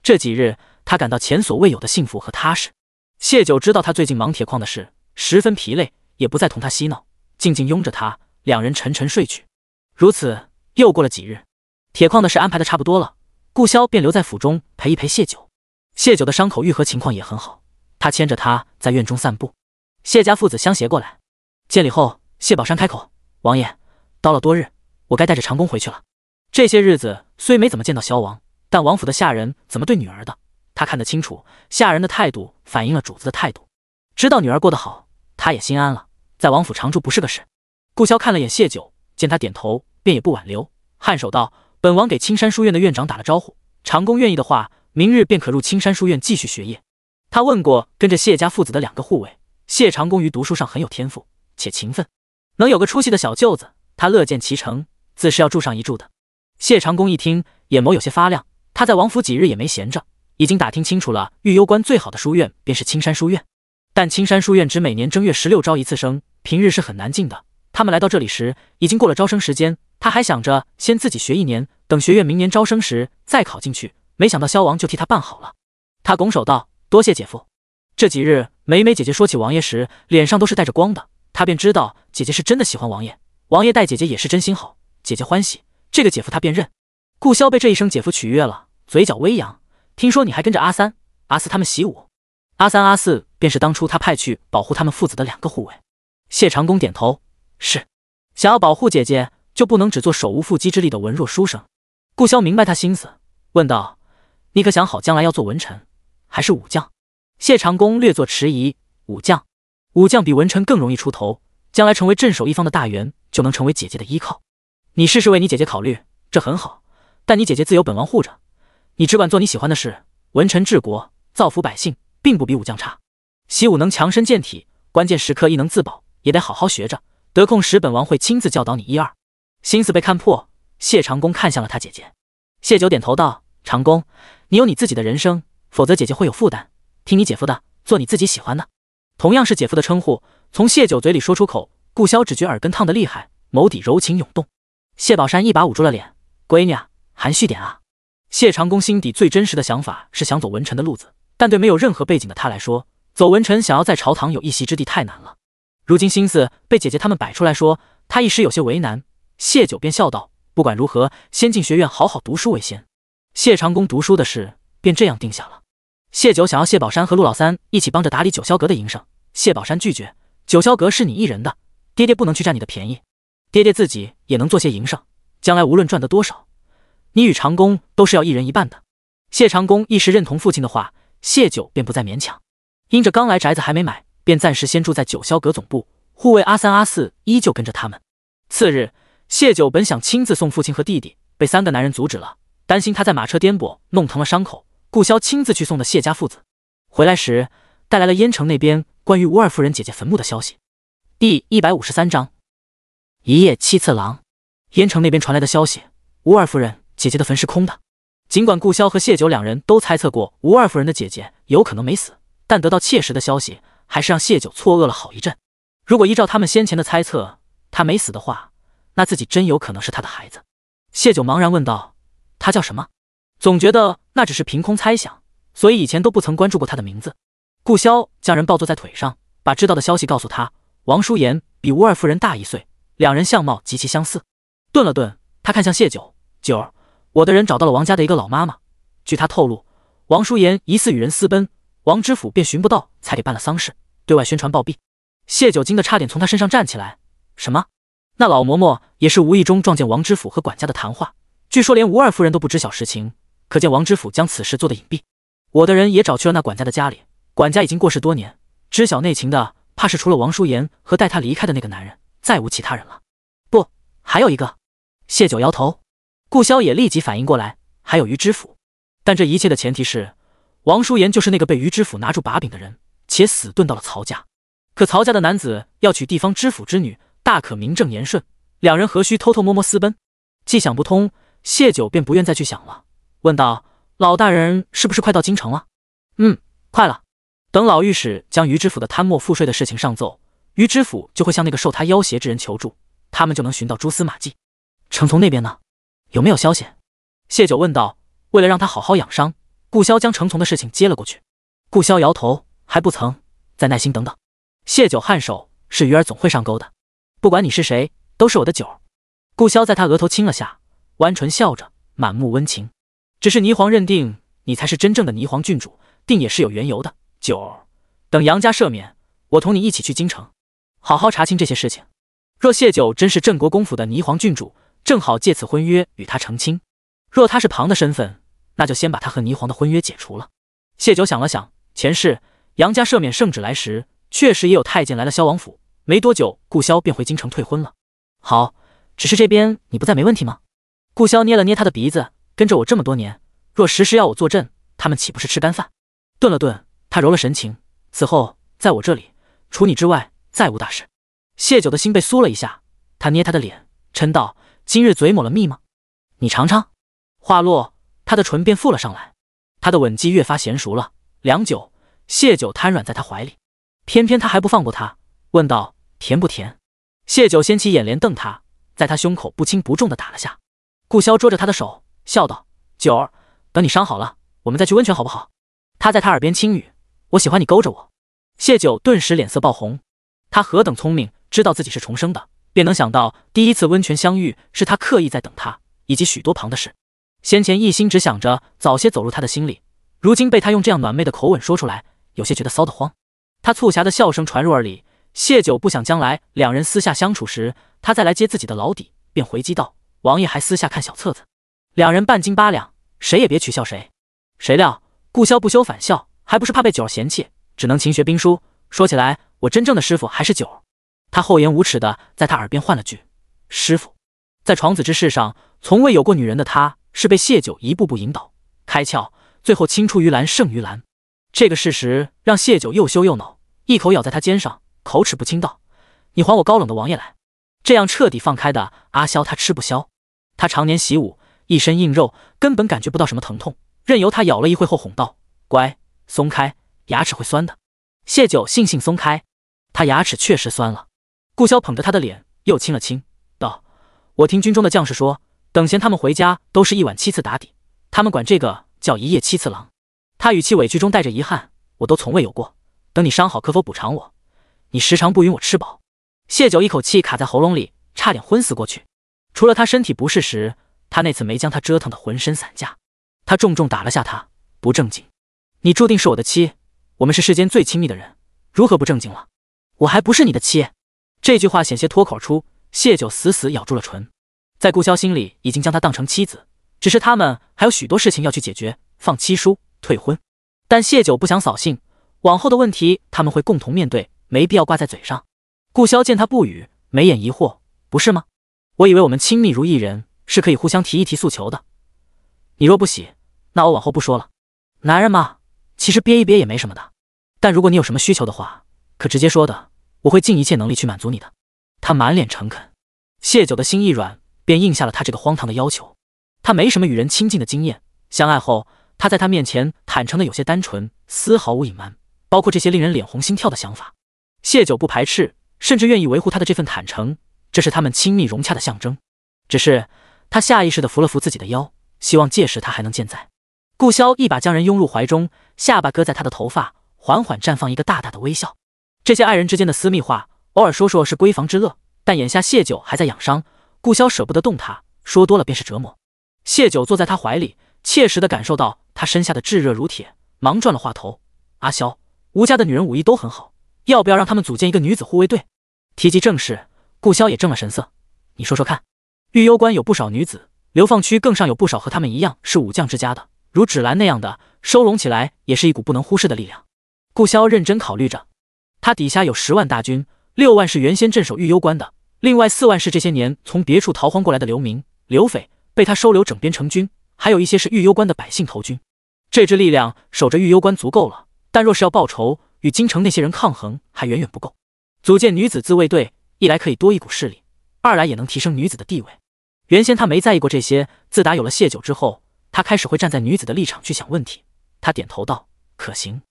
这几日，他感到前所未有的幸福和踏实。谢九知道他最近忙铁矿的事，十分疲累，也不再同他嬉闹，静静拥着他，两人沉沉睡去。如此又过了几日，铁矿的事安排的差不多了，顾潇便留在府中陪一陪谢九。谢九的伤口愈合情况也很好，他牵着他在院中散步。谢家父子相携过来，见礼后，谢宝山开口：“王爷，叨了多日，我该带着长工回去了。这些日子虽没怎么见到萧王，但王府的下人怎么对女儿的，他看得清楚，下人的态度反映了主子的态度。知道女儿过得好，他也心安了，在王府常住不是个事。”顾潇看了眼谢九，见他点头，便也不挽留，颔首道：“本王给青山书院的院长打了招呼，长工愿意的话，明日便可入青山书院继续学业。”他问过跟着谢家父子的2个护卫，谢长恭于读书上很有天赋，且勤奋，能有个出息的小舅子，他乐见其成，自是要助上一助的。谢长恭一听，眼眸有些发亮，他在王府几日也没闲着，已经打听清楚了，御幽关最好的书院便是青山书院。但青山书院只每年正月16招一次生，平日是很难进的。他们来到这里时，已经过了招生时间，他还想着先自己学1年，等学院明年招生时再考进去，没想到萧王就替他办好了。他拱手道：“多谢姐夫。”这几日每每姐姐说起王爷时，脸上都是带着光的，他便知道姐姐是真的喜欢王爷，王爷待姐姐也是真心好，姐姐欢喜，这个姐夫他便认。顾潇被这一声姐夫取悦了，嘴角微扬，听说你还跟着阿三、阿四他们习武。阿三、阿四便是当初他派去保护他们父子的2个护卫。谢长恭点头：“是，想要保护姐姐，就不能只做手无缚鸡之力的文弱书生。”顾潇明白他心思，问道：“你可想好将来要做文臣，还是武将？”谢长恭略作迟疑：“武将，武将比文臣更容易出头，将来成为镇守一方的大员，就能成为姐姐的依靠。你试试为你姐姐考虑，这很好，但你姐姐自有本王护着，你只管做你喜欢的事，文臣治国，造福百姓，并不比武将差。习武能强身健体，关键时刻亦能自保，也得好好学着，得空时本王会亲自教导你一二。心思被看破，谢长恭看向了他姐姐。谢九点头道：长恭，你有你自己的人生，否则姐姐会有负担，听你姐夫的，做你自己喜欢的。同样是姐夫的称呼，从谢九嘴里说出口，顾潇只觉耳根烫得厉害，眸底柔情涌动。谢宝山一把捂住了脸，闺女啊，含蓄点啊。谢长恭心底最真实的想法是想走文臣的路子，但对没有任何背景的他来说，走文臣想要在朝堂有一席之地太难了。如今心思被姐姐他们摆出来说，他一时有些为难。谢九便笑道：不管如何，先进学院好好读书为先。谢长恭读书的事便这样定下了。谢九想要谢宝山和陆老三一起帮着打理九霄阁的营生，谢宝山拒绝，九霄阁是你一人的，爹爹不能去占你的便宜，爹爹自己也能做些营生，将来无论赚得多少，你与长恭都是要一人一半的。谢长恭一时认同父亲的话，谢九便不再勉强。因着刚来宅子还没买，便暂时先住在九霄阁总部，护卫阿三阿四依旧跟着他们。次日，谢九本想亲自送父亲和弟弟，被3个男人阻止了，担心他在马车颠簸弄疼了伤口，顾潇亲自去送的谢家父子。回来时带来了燕城那边关于吴二夫人姐姐坟墓的消息。第153章一夜7次郎。燕城那边传来的消息，吴二夫人姐姐的坟是空的。尽管顾潇和谢九两人都猜测过吴二夫人的姐姐有可能没死，但得到切实的消息，还是让谢九错愕了好一阵。如果依照他们先前的猜测，她没死的话，那自己真有可能是他的孩子。谢九茫然问道：他叫什么？总觉得那只是凭空猜想，所以以前都不曾关注过他的名字。顾潇将人抱坐在腿上，把知道的消息告诉他：王淑妍比吴二夫人大1岁，两人相貌极其相似。顿了顿，他看向谢九：九儿，我的人找到了王家的一个老妈妈，据他透露，王淑妍疑似与人私奔，王知府便寻不到，才给办了丧事，对外宣传暴毙。谢九惊得差点从他身上站起来：什么？那老嬷嬷也是无意中撞见王知府和管家的谈话，据说连吴二夫人都不知晓实情，可见王知府将此事做得隐蔽。我的人也找去了那管家的家里，管家已经过世多年，知晓内情的怕是除了王淑妍和带他离开的那个男人，再无其他人了。不，还有一个。谢九摇头。顾潇也立即反应过来，还有于知府。但这一切的前提是，王淑妍就是那个被于知府拿住把柄的人，且死遁到了曹家。可曹家的男子要娶地方知府之女，大可名正言顺，两人何须偷偷摸摸私奔？既想不通，谢九便不愿再去想了，问道：老大人是不是快到京城了？快了。等老御史将于知府的贪墨赋税的事情上奏，于知府就会向那个受他要挟之人求助，他们就能寻到蛛丝马迹。程从那边呢？有没有消息？谢九问道。为了让他好好养伤，顾潇将程从的事情接了过去。顾潇摇头：还不曾，再耐心等等。谢九颔首：是鱼儿总会上钩的，不管你是谁，都是我的九。顾潇在他额头亲了下，弯唇笑着，满目温情。只是霓凰认定你才是真正的霓凰郡主，定也是有缘由的。九，等杨家赦免，我同你一起去京城，好好查清这些事情。若谢九真是镇国公府的霓凰郡主，正好借此婚约与他成亲；若他是旁的身份，那就先把他和霓凰的婚约解除了。谢九想了想，前世杨家赦免圣旨来时，确实也有太监来了萧王府，没多久顾潇便回京城退婚了。好，只是这边你不在没问题吗？顾潇捏了捏他的鼻子，跟着我这么多年，若时时要我坐镇，他们岂不是吃干饭？顿了顿，他揉了神情，此后在我这里，除你之外，再无大事。谢九的心被酥了一下，他捏他的脸，嗔道：今日嘴抹了蜜吗？你尝尝。话落，他的唇便附了上来，他的吻技越发娴熟了。良久，谢九瘫软在他怀里，偏偏他还不放过他，问道：甜不甜？谢九掀起眼帘瞪他，在他胸口不轻不重地打了下。顾潇捉着他的手，笑道：九儿，等你伤好了，我们再去温泉好不好？他在他耳边轻语：我喜欢你勾着我。谢九顿时脸色爆红，他何等聪明，知道自己是重生的，便能想到第一次温泉相遇是他刻意在等他，以及许多旁的事。先前一心只想着早些走入他的心里，如今被他用这样暖媚的口吻说出来，有些觉得骚得慌。他促狭的笑声传入耳里，谢九不想将来两人私下相处时，他再来揭自己的老底，便回击道：王爷还私下看小册子。两人半斤八两，谁也别取笑谁。谁料顾潇不羞反笑，还不是怕被九儿嫌弃，只能勤学兵书。说起来，我真正的师傅还是九儿。他厚颜无耻的在他耳边唤了句：师傅。在床子之事上从未有过女人的他，是被谢九一步步引导、开窍，最后青出于蓝胜于蓝。这个事实让谢九又羞又恼，一口咬在他肩上，口齿不清道：“你还我高冷的王爷来！”这样彻底放开的阿萧他吃不消。他常年习武，一身硬肉，根本感觉不到什么疼痛，任由他咬了一会后哄道：“乖，松开，牙齿会酸的。”谢九悻悻松开，他牙齿确实酸了。顾萧捧着他的脸又亲了亲，道：“我听军中的将士说，等闲他们回家都是一晚7次打底，他们管这个叫一夜7次郎。”他语气委屈中带着遗憾：“我都从未有过，等你伤好可否补偿我？你时常不允我吃饱。”谢九一口气卡在喉咙里，差点昏死过去。除了他身体不适时，他那次没将他折腾得浑身散架。他重重打了下他：“不正经！你注定是我的妻，我们是世间最亲密的人，如何不正经了？我还不是你的妻！”这句话险些脱口出，谢九死死咬住了唇。在顾萧心里已经将他当成妻子，只是他们还有许多事情要去解决，放妻书、退婚。但谢九不想扫兴，往后的问题他们会共同面对，没必要挂在嘴上。顾萧见他不语，眉眼疑惑：“不是吗？我以为我们亲密如一人，是可以互相提一提诉求的。你若不喜，那我往后不说了。男人嘛，其实憋一憋也没什么的。但如果你有什么需求的话，可直接说的，我会尽一切能力去满足你的。”他满脸诚恳。谢九的心一软，便应下了他这个荒唐的要求。他没什么与人亲近的经验，相爱后，他在他面前坦诚的有些单纯，丝毫无隐瞒，包括这些令人脸红心跳的想法。谢九不排斥，甚至愿意维护他的这份坦诚，这是他们亲密融洽的象征。只是他下意识地扶了扶自己的腰，希望届时他还能健在。顾萧一把将人拥入怀中，下巴搁在他的头发，缓缓绽放一个大大的微笑。这些爱人之间的私密话，偶尔说说是闺房之乐，但眼下谢九还在养伤，顾萧舍不得动他，说多了便是折磨。谢九坐在他怀里，切实地感受到他身下的炙热如铁，忙转了话头：“阿萧，吴家的女人武艺都很好，要不要让他们组建一个女子护卫队？”提及正事，顾萧也正了神色：“你说说看。玉幽关有不少女子，流放区更上有不少和他们一样是武将之家的，如芷兰那样的，收拢起来也是一股不能忽视的力量。”顾萧认真考虑着，他底下有10万大军，6万是原先镇守玉幽关的，另外4万是这些年从别处逃荒过来的流民、流匪，被他收留整编成军，还有一些是玉幽关的百姓投军。这支力量守着玉幽关足够了，但若是要报仇，与京城那些人抗衡，还远远不够。组建女子自卫队，一来可以多一股势力，二来也能提升女子的地位。原先他没在意过这些，自打有了谢九之后，他开始会站在女子的立场去想问题。他点头道：“可行。”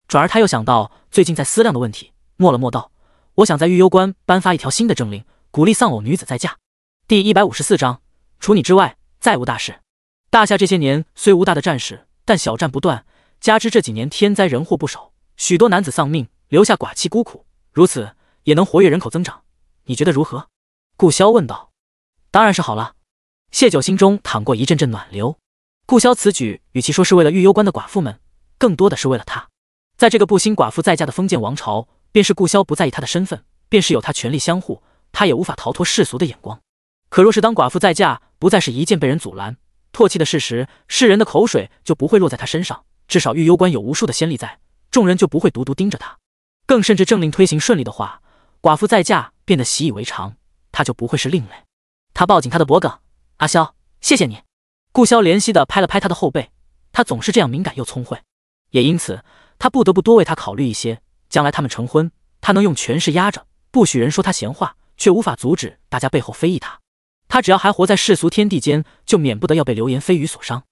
转而他又想到最近在思量的问题，默了默道：“我想在玉幽关颁发一条新的政令，鼓励丧偶女子再嫁。”第154章，除你之外，再无大事。大夏这些年虽无大的战事，但小战不断，加之这几年天灾人祸不少，许多男子丧命，留下寡妻孤苦，如此也能活跃人口增长，你觉得如何？顾萧问道。当然是好了。谢九心中淌过一阵阵暖流。顾萧此举与其说是为了玉幽关的寡妇们，更多的是为了他。在这个不兴寡妇再嫁的封建王朝，便是顾萧不在意他的身份，便是有他权力相护，他也无法逃脱世俗的眼光。可若是当寡妇再嫁不再是一件被人阻拦、唾弃的事实，世人的口水就不会落在他身上，至少玉幽关有无数的先例在，众人就不会独独盯着他。更甚至政令推行顺利的话，寡妇再嫁变得习以为常，他就不会是另类。他抱紧他的脖颈：“阿萧，谢谢你。”顾萧怜惜地拍了拍他的后背，他总是这样敏感又聪慧，也因此他不得不多为他考虑一些。将来他们成婚，他能用权势压着，不许人说他闲话，却无法阻止大家背后非议他。他只要还活在世俗天地间，就免不得要被流言蜚语所伤。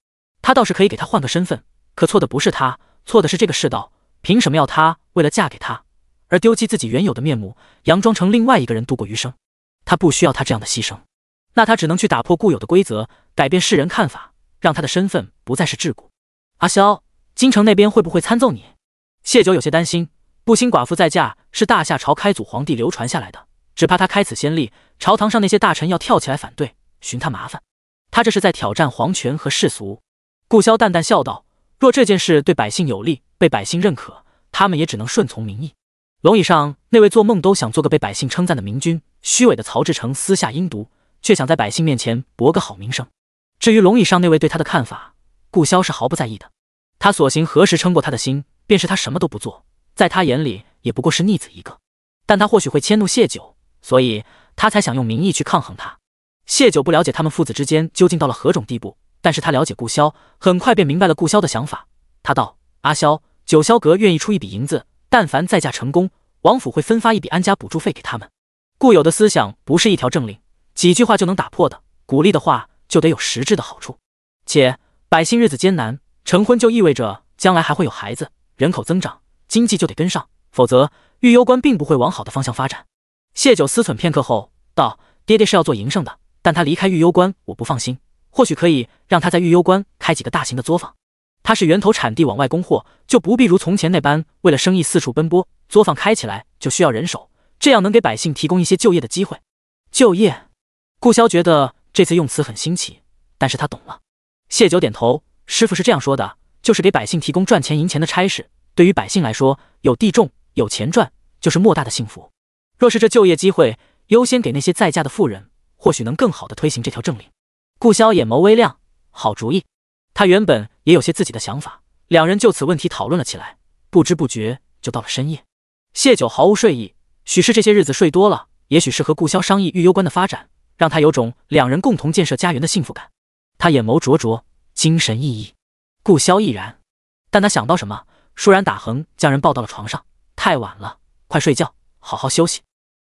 他倒是可以给他换个身份，可错的不是他，错的是这个世道。凭什么要他为了嫁给他而丢弃自己原有的面目，佯装成另外一个人度过余生？他不需要他这样的牺牲，那他只能去打破固有的规则，改变世人看法，让他的身份不再是桎梏。阿萧，京城那边会不会参奏你？谢九有些担心，不兴寡妇再嫁是大夏朝开祖皇帝流传下来的，只怕他开此先例，朝堂上那些大臣要跳起来反对，寻他麻烦。他这是在挑战皇权和世俗。顾萧淡淡笑道：“若这件事对百姓有利，被百姓认可，他们也只能顺从民意。”龙椅上那位做梦都想做个被百姓称赞的明君，虚伪的曹志成私下阴毒，却想在百姓面前博个好名声。至于龙椅上那位对他的看法，顾萧是毫不在意的。他所行何时撑过他的心，便是他什么都不做，在他眼里也不过是逆子一个。但他或许会迁怒谢九，所以他才想用民意去抗衡他。谢九不了解他们父子之间究竟到了何种地步，但是他了解顾潇，很快便明白了顾潇的想法。他道：“阿潇，九霄阁愿意出一笔银子，但凡再嫁成功，王府会分发一笔安家补助费给他们。固有的思想不是一条政令，几句话就能打破的，鼓励的话就得有实质的好处。且百姓日子艰难，成婚就意味着将来还会有孩子，人口增长，经济就得跟上，否则玉攸关并不会往好的方向发展。”谢九思忖片刻后道：“爹爹是要做营生的，但他离开玉攸关，我不放心。或许可以让他在玉攸关开几个大型的作坊。他是源头产地往外供货，就不必如从前那般为了生意四处奔波。作坊开起来就需要人手，这样能给百姓提供一些就业的机会。”就业，顾潇觉得这次用词很新奇，但是他懂了。谢九点头：“师傅是这样说的，就是给百姓提供赚钱赢钱的差事。对于百姓来说，有地种，有钱赚，就是莫大的幸福。若是这就业机会优先给那些在家的妇人，或许能更好的推行这条政令。”顾潇眼眸微亮，好主意。他原本也有些自己的想法，两人就此问题讨论了起来，不知不觉就到了深夜。谢九毫无睡意，许是这些日子睡多了，也许是和顾潇商议玉攸关的发展，让他有种两人共同建设家园的幸福感。他眼眸灼灼，精神奕奕。顾潇亦然，但他想到什么，倏然打横将人抱到了床上。太晚了，快睡觉，好好休息，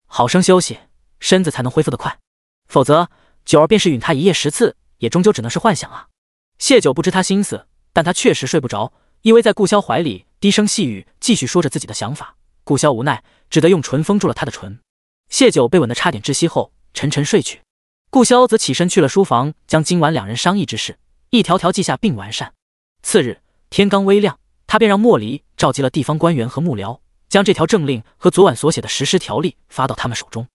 好生休息，身子才能恢复得快，否则九儿便是允他一夜10次，也终究只能是幻想啊。谢九不知他心思，但他确实睡不着，依偎在顾潇怀里，低声细语继续说着自己的想法。顾潇无奈，只得用唇封住了他的唇。谢九被吻得差点窒息后，沉沉睡去。顾潇则起身去了书房，将今晚两人商议之事一条条记下并完善。次日天刚微亮，他便让莫离召集了地方官员和幕僚，将这条政令和昨晚所写的实施条例发到他们手中。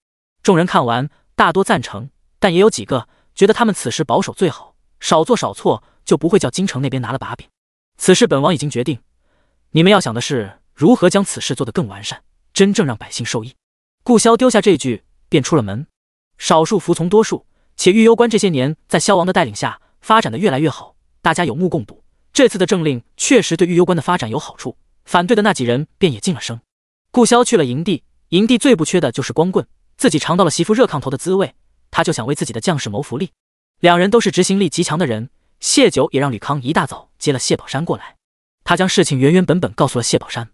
众人看完，大多赞成，但也有几个觉得他们此时保守最好，少做少错，就不会叫京城那边拿了把柄。此事本王已经决定，你们要想的是如何将此事做得更完善，真正让百姓受益。顾潇丢下这句便出了门。少数服从多数，且玉攸关这些年在萧王的带领下发展的越来越好，大家有目共睹。这次的政令确实对玉攸关的发展有好处，反对的那几人便也噤了声。顾潇去了营地，营地最不缺的就是光棍，自己尝到了媳妇热炕头的滋味，他就想为自己的将士谋福利。两人都是执行力极强的人，谢九也让吕康一大早接了谢宝山过来，他将事情原原本本告诉了谢宝山。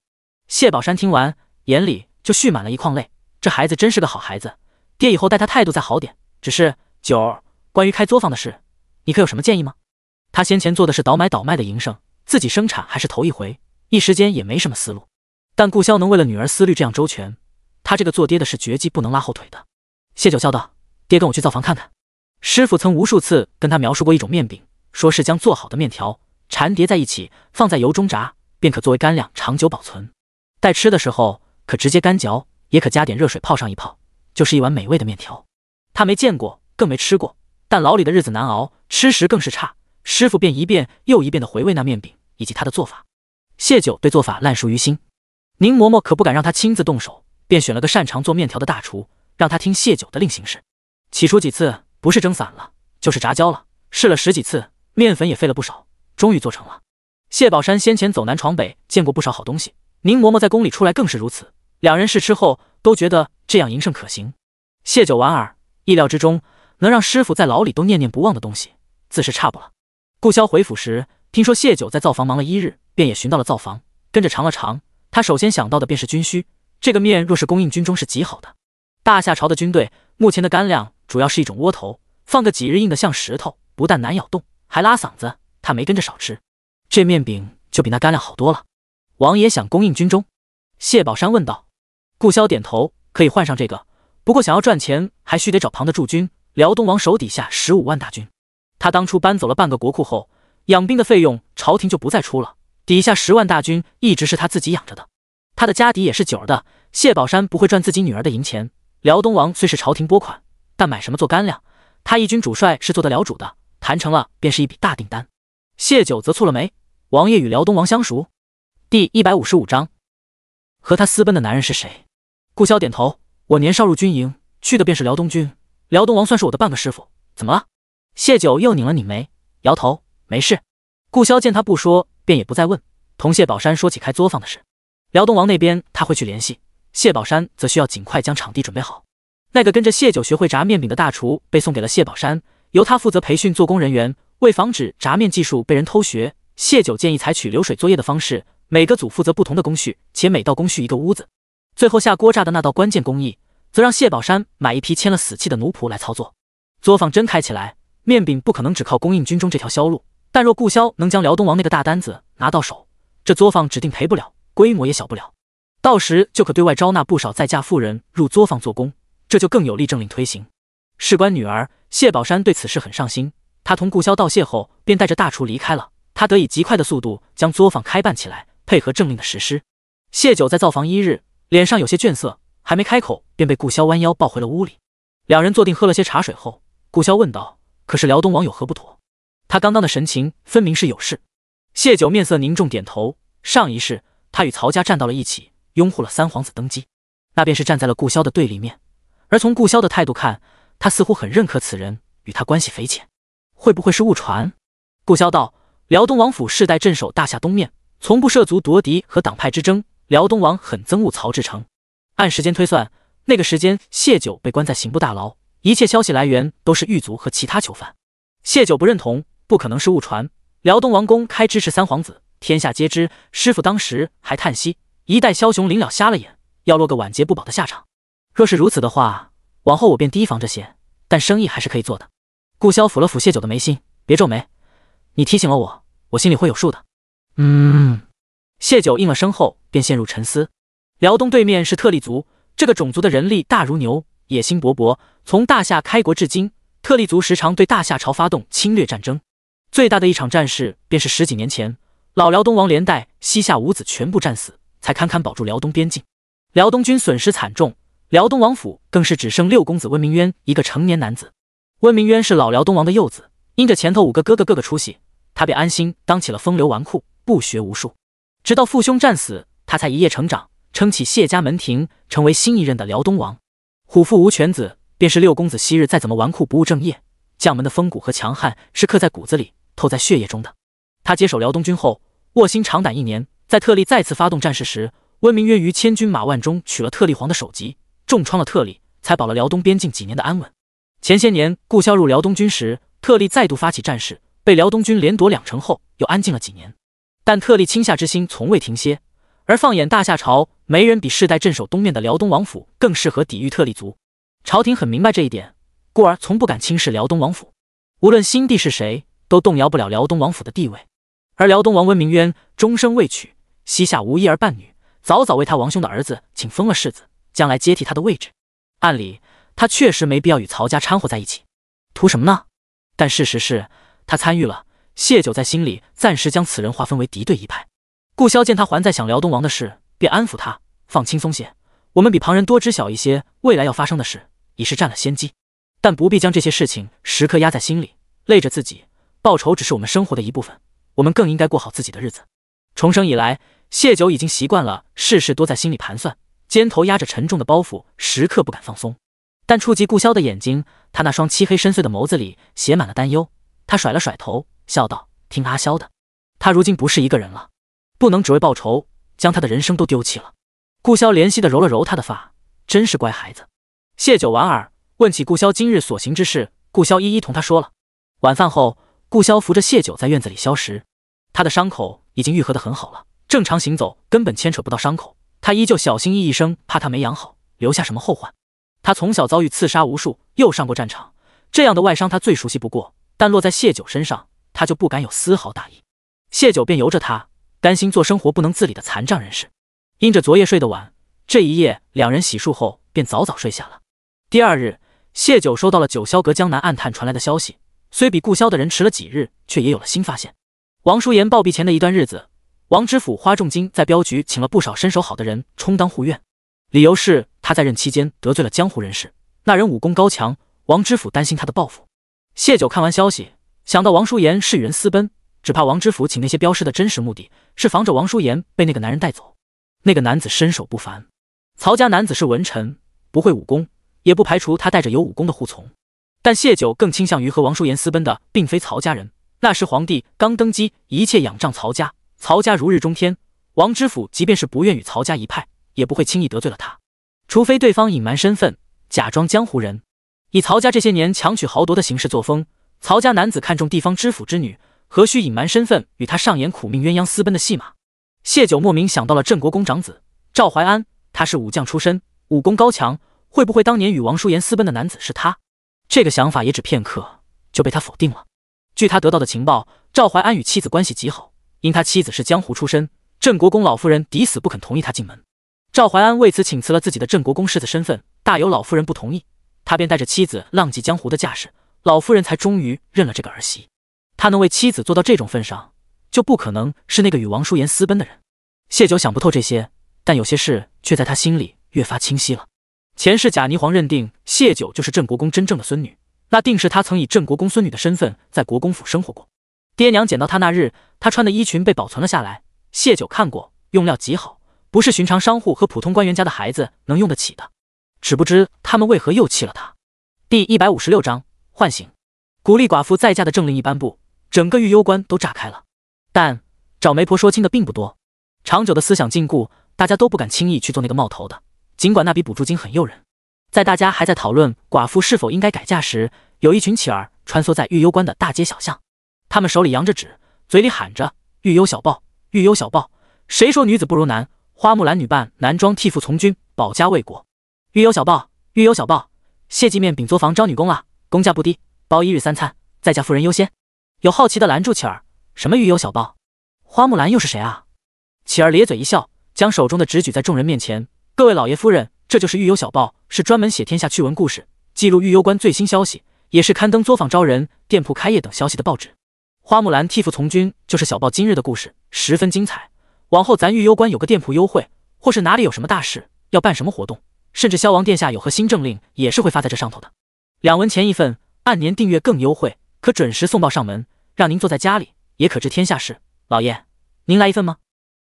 谢宝山听完，眼里就蓄满了一眶泪，这孩子真是个好孩子，爹以后待他态度再好点。只是九儿，关于开作坊的事，你可有什么建议吗？他先前做的是倒买倒卖的营生，自己生产还是头一回，一时间也没什么思路。但顾潇能为了女儿思虑这样周全，他这个做爹的是绝技不能拉后腿的。谢九笑道：“爹跟我去灶房看看。”师傅曾无数次跟他描述过一种面饼，说是将做好的面条缠叠在一起，放在油中炸，便可作为干粮长久保存。待吃的时候可直接干嚼，也可加点热水泡上一泡，就是一碗美味的面条。他没见过，更没吃过，但牢里的日子难熬，吃食更是差。师傅便一遍又一遍地回味那面饼以及他的做法。谢九对做法烂熟于心，宁嬷嬷可不敢让他亲自动手，便选了个擅长做面条的大厨，让他听谢九的令行事。起初几次不是蒸散了，就是炸焦了，试了10几次，面粉也费了不少，终于做成了。谢宝山先前走南闯北，见过不少好东西，宁嬷嬷在宫里出来更是如此。两人试吃后都觉得这样营生可行。谢九莞尔，意料之中，能让师傅在牢里都念念不忘的东西，自是差不了。顾潇回府时，听说谢九在灶房忙了1日，便也寻到了灶房，跟着尝了尝。他首先想到的便是军需，这个面若是供应军中是极好的。大夏朝的军队目前的干粮主要是一种窝头，放个几日硬的像石头，不但难咬动，还拉嗓子，他没跟着少吃。这面饼就比那干粮好多了。王爷想供应军中？谢宝山问道。顾潇点头，可以换上这个，不过想要赚钱，还需得找庞的驻军。辽东王手底下15万大军，他当初搬走了半个国库后，养兵的费用朝廷就不再出了，底下10万大军一直是他自己养着的。他的家底也是九儿的，谢宝山不会赚自己女儿的银钱。辽东王虽是朝廷拨款，但买什么做干粮，他一军主帅是做得了主的，谈成了便是一笔大订单。谢九则蹙了眉，王爷与辽东王相熟？第155章，和他私奔的男人是谁？顾潇点头，我年少入军营，去的便是辽东军，辽东王算是我的半个师傅。怎么了？谢九又拧了拧眉，摇头，没事。顾潇见他不说，便也不再问，同谢宝山说起开作坊的事。辽东王那边他会去联系，谢宝山则需要尽快将场地准备好。那个跟着谢九学会炸面饼的大厨被送给了谢宝山，由他负责培训做工人员。为防止炸面技术被人偷学，谢九建议采取流水作业的方式，每个组负责不同的工序，且每道工序一个屋子。最后下锅炸的那道关键工艺，则让谢宝山买一批签了死契的奴仆来操作。作坊真开起来，面饼不可能只靠供应军中这条销路，但若顾潇能将辽东王那个大单子拿到手，这作坊指定赔不了，规模也小不了。到时就可对外招纳不少在嫁妇人入作坊做工，这就更有力政令推行。事关女儿，谢宝山对此事很上心，他同顾潇道谢后，便带着大厨离开了。他得以极快的速度将作坊开办起来，配合政令的实施。谢九在造房1日，脸上有些倦色，还没开口，便被顾潇弯腰抱回了屋里。两人坐定喝了些茶水后，顾潇问道：“可是辽东王有何不妥？”他刚刚的神情分明是有事。谢九面色凝重，点头。上一世，他与曹家站到了一起，拥护了三皇子登基，那便是站在了顾潇的对立面。而从顾潇的态度看，他似乎很认可此人，与他关系匪浅。会不会是误传？顾潇道：“辽东王府世代镇守大夏东面，从不涉足夺嫡和党派之争。辽东王很憎恶曹志成。按时间推算，那个时间谢九被关在刑部大牢，一切消息来源都是狱卒和其他囚犯。”谢九不认同，不可能是误传。辽东王公开支持三皇子，天下皆知。师傅当时还叹息，一代枭雄临了瞎了眼，要落个晚节不保的下场。若是如此的话，往后我便提防这些，但生意还是可以做的。顾潇抚了抚谢九的眉心，别皱眉，你提醒了我，我心里会有数的。谢九应了声后，便陷入沉思。辽东对面是特立族，这个种族的人力大如牛，野心勃勃。从大夏开国至今，特立族时常对大夏朝发动侵略战争。最大的一场战事便是10几年前，老辽东王连带西夏五子全部战死，才堪堪保住辽东边境。辽东军损失惨重，辽东王府更是只剩六公子温明渊一个成年男子。温明渊是老辽东王的幼子，因着前头5个哥哥个个出息，他便安心当起了风流纨绔，不学无术。直到父兄战死，他才一夜成长，撑起谢家门庭，成为新一任的辽东王。虎父无犬子，便是六公子昔日再怎么纨绔不务正业，将门的风骨和强悍是刻在骨子里，透在血液中的。他接手辽东军后，卧薪尝胆1年，在特立再次发动战事时，温明渊于千军马万中取了特立皇的首级，重创了特立，才保了辽东边境几年的安稳。前些年顾潇入辽东军时，特立再度发起战事，被辽东军连夺2城后，又安静了几年。但特立倾下之心从未停歇，而放眼大夏朝，没人比世代镇守东面的辽东王府更适合抵御特立族。朝廷很明白这一点，故而从不敢轻视辽东王府。无论新帝是谁，都动摇不了辽东王府的地位。而辽东王温明渊终生未娶，膝下无一儿半女，早早为他王兄的儿子请封了世子，将来接替他的位置。按理他确实没必要与曹家掺和在一起，图什么呢？但事实是他参与了，谢九在心里暂时将此人划分为敌对一派。顾潇见他还在想辽东王的事，便安抚他，放轻松些，我们比旁人多知晓一些未来要发生的事，已是占了先机，但不必将这些事情时刻压在心里，累着自己。报仇只是我们生活的一部分，我们更应该过好自己的日子。重生以来，谢九已经习惯了事事多在心里盘算，肩头压着沉重的包袱，时刻不敢放松。但触及顾潇的眼睛，他那双漆黑深邃的眸子里写满了担忧。他甩了甩头，笑道：“听阿萧的，他如今不是一个人了，不能只为报仇，将他的人生都丢弃了。”顾潇怜惜地揉了揉他的发，真是乖孩子。谢九莞尔，问起顾潇今日所行之事，顾潇一一同他说了。晚饭后，顾潇扶着谢九在院子里消食，他的伤口已经愈合得很好了，正常行走根本牵扯不到伤口，他依旧小心翼翼生怕他没养好，留下什么后患。他从小遭遇刺杀无数，又上过战场，这样的外伤他最熟悉不过，但落在谢九身上，他就不敢有丝毫大意。谢九便由着他，担心做生活不能自理的残障人士。因着昨夜睡得晚，这一夜两人洗漱后便早早睡下了。第二日，谢九收到了九霄阁江南暗探传来的消息，虽比顾潇的人迟了几日，却也有了新发现。王叔言暴毙前的一段日子，王知府花重金在镖局请了不少身手好的人充当护院，理由是他在任期间得罪了江湖人士，那人武功高强，王知府担心他的报复。谢九看完消息，想到王叔言是与人私奔，只怕王知府请那些镖师的真实目的是防着王叔言被那个男人带走。那个男子身手不凡，曹家男子是文臣，不会武功，也不排除他带着有武功的护从。但谢九更倾向于和王叔言私奔的并非曹家人，那时皇帝刚登基，一切仰仗曹家，曹家如日中天，王知府即便是不愿与曹家一派，也不会轻易得罪了他，除非对方隐瞒身份，假装江湖人，以曹家这些年强取豪夺的行事作风，曹家男子看重地方知府之女，何须隐瞒身份与他上演苦命鸳鸯私奔的戏码？谢九莫名想到了镇国公长子赵怀安，他是武将出身，武功高强，会不会当年与王淑妍私奔的男子是他？这个想法也只片刻就被他否定了。据他得到的情报，赵怀安与妻子关系极好，因他妻子是江湖出身，镇国公老夫人抵死不肯同意他进门。赵怀安为此请辞了自己的镇国公世子身份，大有老夫人不同意，他便带着妻子浪迹江湖的架势，老夫人才终于认了这个儿媳。他能为妻子做到这种份上，就不可能是那个与王淑妍私奔的人。谢九想不透这些，但有些事却在他心里越发清晰了。前世贾霓凰认定谢九就是镇国公真正的孙女，那定是他曾以镇国公孙女的身份在国公府生活过。爹娘捡到他那日，他穿的衣裙被保存了下来，谢九看过，用料极好，不是寻常商户和普通官员家的孩子能用得起的。只不知他们为何又弃了他。第156章唤醒。鼓励寡妇再嫁的政令一颁布，整个御幽关都炸开了。但找媒婆说亲的并不多，长久的思想禁锢，大家都不敢轻易去做那个冒头的，尽管那笔补助金很诱人。在大家还在讨论寡妇是否应该改嫁时，有一群乞儿穿梭在御幽关的大街小巷，他们手里扬着纸，嘴里喊着御幽小报，御幽小报，谁说女子不如男？花木兰女扮男装替父从军，保家卫国。御幽小报，御幽小报，谢记面饼作坊招女工了，工价不低，包1日3餐，在家妇人优先。有好奇的拦住乞儿，什么御幽小报？花木兰又是谁啊？乞儿咧嘴一笑，将手中的纸举在众人面前，各位老爷夫人，这就是御幽小报，是专门写天下趣闻故事，记录御幽关最新消息，也是刊登作坊招人、店铺开业等消息的报纸。花木兰替父从军就是小报今日的故事，十分精彩。往后咱御幽关有个店铺优惠，或是哪里有什么大事要办什么活动，甚至萧王殿下有何新政令，也是会发在这上头的。2文钱一份，按年订阅更优惠，可准时送报上门，让您坐在家里也可知天下事。老爷，您来一份吗？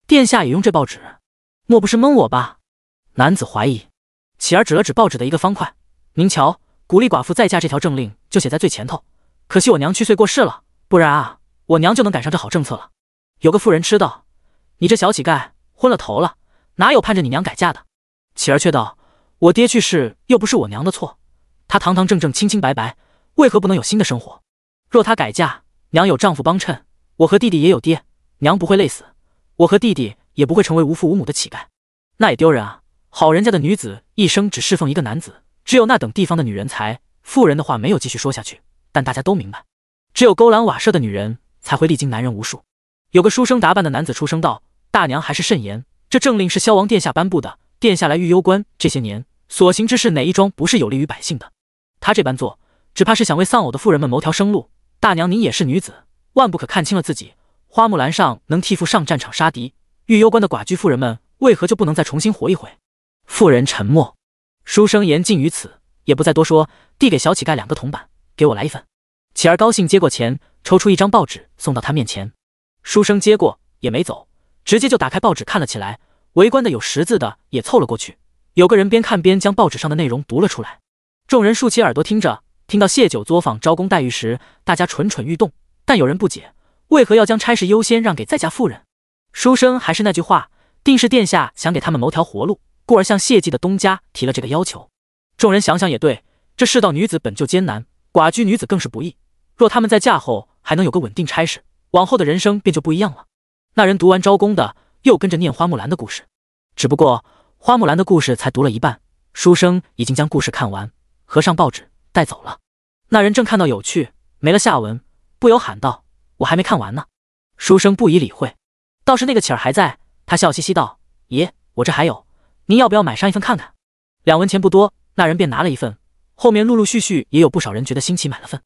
殿下也用这报纸，莫不是蒙我吧？男子怀疑。乞儿指了指报纸的一个方块，您瞧，鼓励寡妇再嫁这条政令就写在最前头，可惜我娘去岁过世了，不然啊，我娘就能赶上这好政策了。有个妇人吃道，你这小乞丐昏了头了，哪有盼着你娘改嫁的？乞儿却道，我爹去世又不是我娘的错，她堂堂正正清清白白，为何不能有新的生活？若她改嫁，娘有丈夫帮衬，我和弟弟也有爹，娘不会累死，我和弟弟也不会成为无父无母的乞丐，那也丢人啊。好人家的女子一生只侍奉一个男子，只有那等地方的女人才。妇人的话没有继续说下去，但大家都明白，只有勾栏瓦舍的女人才会历经男人无数。有个书生打扮的男子出声道，大娘还是慎言，这政令是萧王殿下颁布的，殿下来御幽关这些年所行之事，哪一桩不是有利于百姓的？他这般做，只怕是想为丧偶的妇人们谋条生路。大娘您也是女子，万不可看轻了自己。花木兰上能替父上战场杀敌，御幽关的寡居妇人们为何就不能再重新活一回？妇人沉默，书生言尽于此，也不再多说，递给小乞丐2个铜板，给我来一份。乞儿高兴接过钱，抽出一张报纸送到他面前。书生接过也没走，直接就打开报纸看了起来。围观的有识字的也凑了过去，有个人边看边将报纸上的内容读了出来。众人竖起耳朵听着，听到谢九作坊招工待遇时，大家蠢蠢欲动，但有人不解，为何要将差事优先让给在家妇人？书生还是那句话，定是殿下想给他们谋条活路，故而向谢记的东家提了这个要求。众人想想也对，这世道女子本就艰难，寡居女子更是不易，若他们在嫁后还能有个稳定差事，往后的人生便就不一样了。那人读完招工的，又跟着念花木兰的故事，只不过花木兰的故事才读了一半，书生已经将故事看完，合上报纸带走了。那人正看到有趣，没了下文，不由喊道，我还没看完呢。书生不以理会，倒是那个乞儿还在，他笑嘻嘻道，爷，我这还有，您要不要买上一份看看？2文钱不多，那人便拿了一份，后面陆陆续续也有不少人觉得新奇买了份。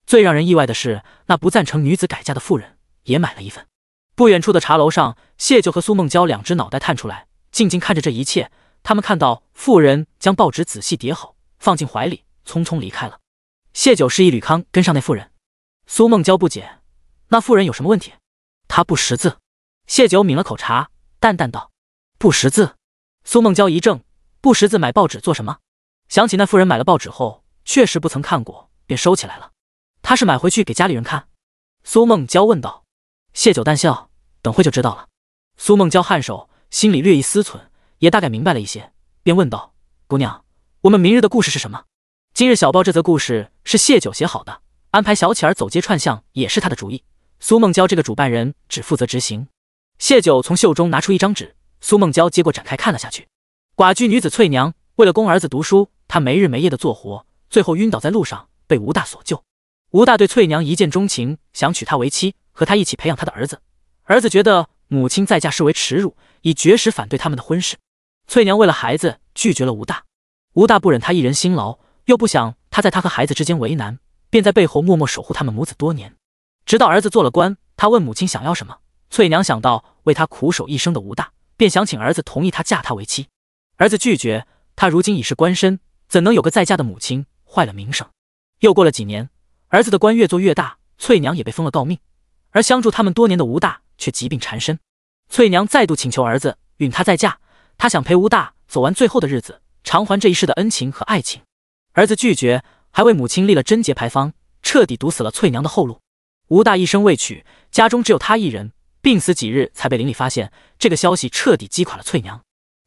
最让人意外的是，那不赞成女子改嫁的妇人也买了一份。不远处的茶楼上，谢就和苏梦娇2只脑袋探出来，静静看着这一切。他们看到妇人将报纸仔细叠好，放进怀里，匆匆离开了。谢九示意吕康跟上那妇人。苏梦娇不解，那妇人有什么问题？她不识字。谢九抿了口茶，淡淡道，不识字。苏梦娇一怔，不识字买报纸做什么？想起那妇人买了报纸后确实不曾看过，便收起来了。她是买回去给家里人看？苏梦娇问道。谢九淡笑，等会就知道了。苏梦娇颔首，心里略一思忖，也大概明白了一些，便问道，姑娘，我们明日的故事是什么？今日小报这则故事是谢九写好的，安排小乞儿走街串巷也是他的主意。苏梦娇这个主办人只负责执行。谢九从袖中拿出一张纸，苏梦娇接过展开看了下去。寡居女子翠娘为了供儿子读书，她没日没夜的做活，最后晕倒在路上，被吴大所救。吴大对翠娘一见钟情，想娶她为妻，和她一起培养他的儿子。儿子觉得母亲再嫁视为耻辱，已绝食反对他们的婚事。翠娘为了孩子拒绝了吴大。吴大不忍他一人辛劳，又不想他在他和孩子之间为难，便在背后默默守护他们母子多年。直到儿子做了官，他问母亲想要什么，翠娘想到为他苦守一生的吴大，便想请儿子同意他嫁他为妻。儿子拒绝，他如今已是官绅，怎能有个再嫁的母亲，坏了名声。又过了几年，儿子的官越做越大，翠娘也被封了诰命，而相助他们多年的吴大却疾病缠身。翠娘再度请求儿子允她再嫁，她想陪吴大走完最后的日子，偿还这一世的恩情和爱情。儿子拒绝，还为母亲立了贞节牌坊，彻底堵死了翠娘的后路。吴大一生未娶，家中只有他一人，病死几日才被邻里发现，这个消息彻底击垮了翠娘。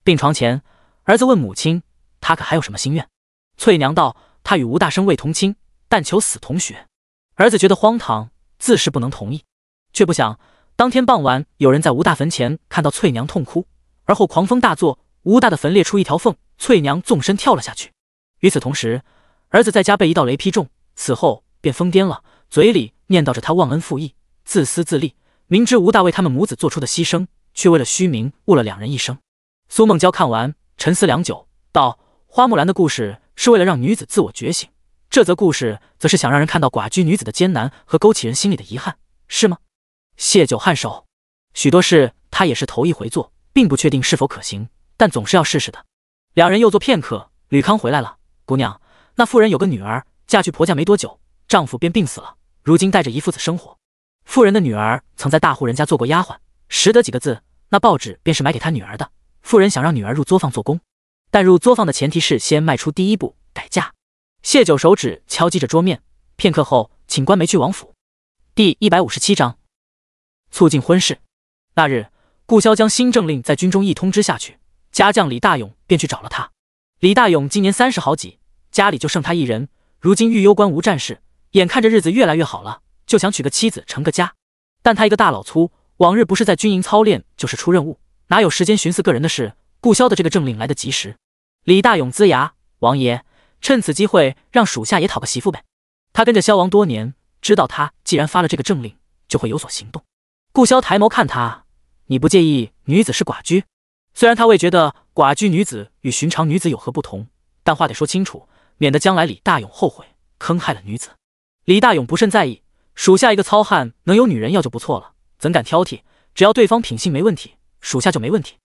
病床前，儿子问母亲，他可还有什么心愿？翠娘道，他与吴大生未同亲，但求死同学。儿子觉得荒唐，自是不能同意，却不想当天傍晚，有人在吴大坟前看到翠娘痛哭，而后狂风大作，吴大的坟裂出一条缝，翠娘纵身跳了下去。与此同时，儿子在家被一道雷劈中，此后便疯癫了，嘴里念叨着他忘恩负义、自私自利，明知吴大为他们母子做出的牺牲，却为了虚名误了两人一生。苏梦娇看完，沉思良久，道：花木兰的故事是为了让女子自我觉醒，这则故事则是想让人看到寡居女子的艰难和勾起人心里的遗憾，是吗？谢九颔首，许多事他也是头一回做，并不确定是否可行，但总是要试试的。两人又坐片刻，吕康回来了。姑娘，那妇人有个女儿，嫁去婆家没多久，丈夫便病死了，如今带着一父子生活。妇人的女儿曾在大户人家做过丫鬟，识得几个字，那报纸便是买给她女儿的。妇人想让女儿入作坊做工，但入作坊的前提是先迈出第一步，改嫁。谢九手指敲击着桌面，片刻后请官媒去王府。第157章促进婚事。那日，顾萧将新政令在军中一通知下去，家将李大勇便去找了他。李大勇今年30好几，家里就剩他一人，如今御幽关无战事，眼看着日子越来越好了，就想娶个妻子成个家。但他一个大老粗，往日不是在军营操练，就是出任务，哪有时间寻思个人的事？顾萧的这个政令来得及时。李大勇龇牙：王爷，趁此机会让属下也讨个媳妇呗。他跟着萧王多年，知道他既然发了这个政令，就会有所行动。顾萧抬眸看他：你不介意女子是寡居？虽然他未觉得寡居女子与寻常女子有何不同，但话得说清楚，免得将来李大勇后悔坑害了女子。李大勇不甚在意，属下一个糙汉能有女人要就不错了，怎敢挑剔？只要对方品性没问题，属下就没问题。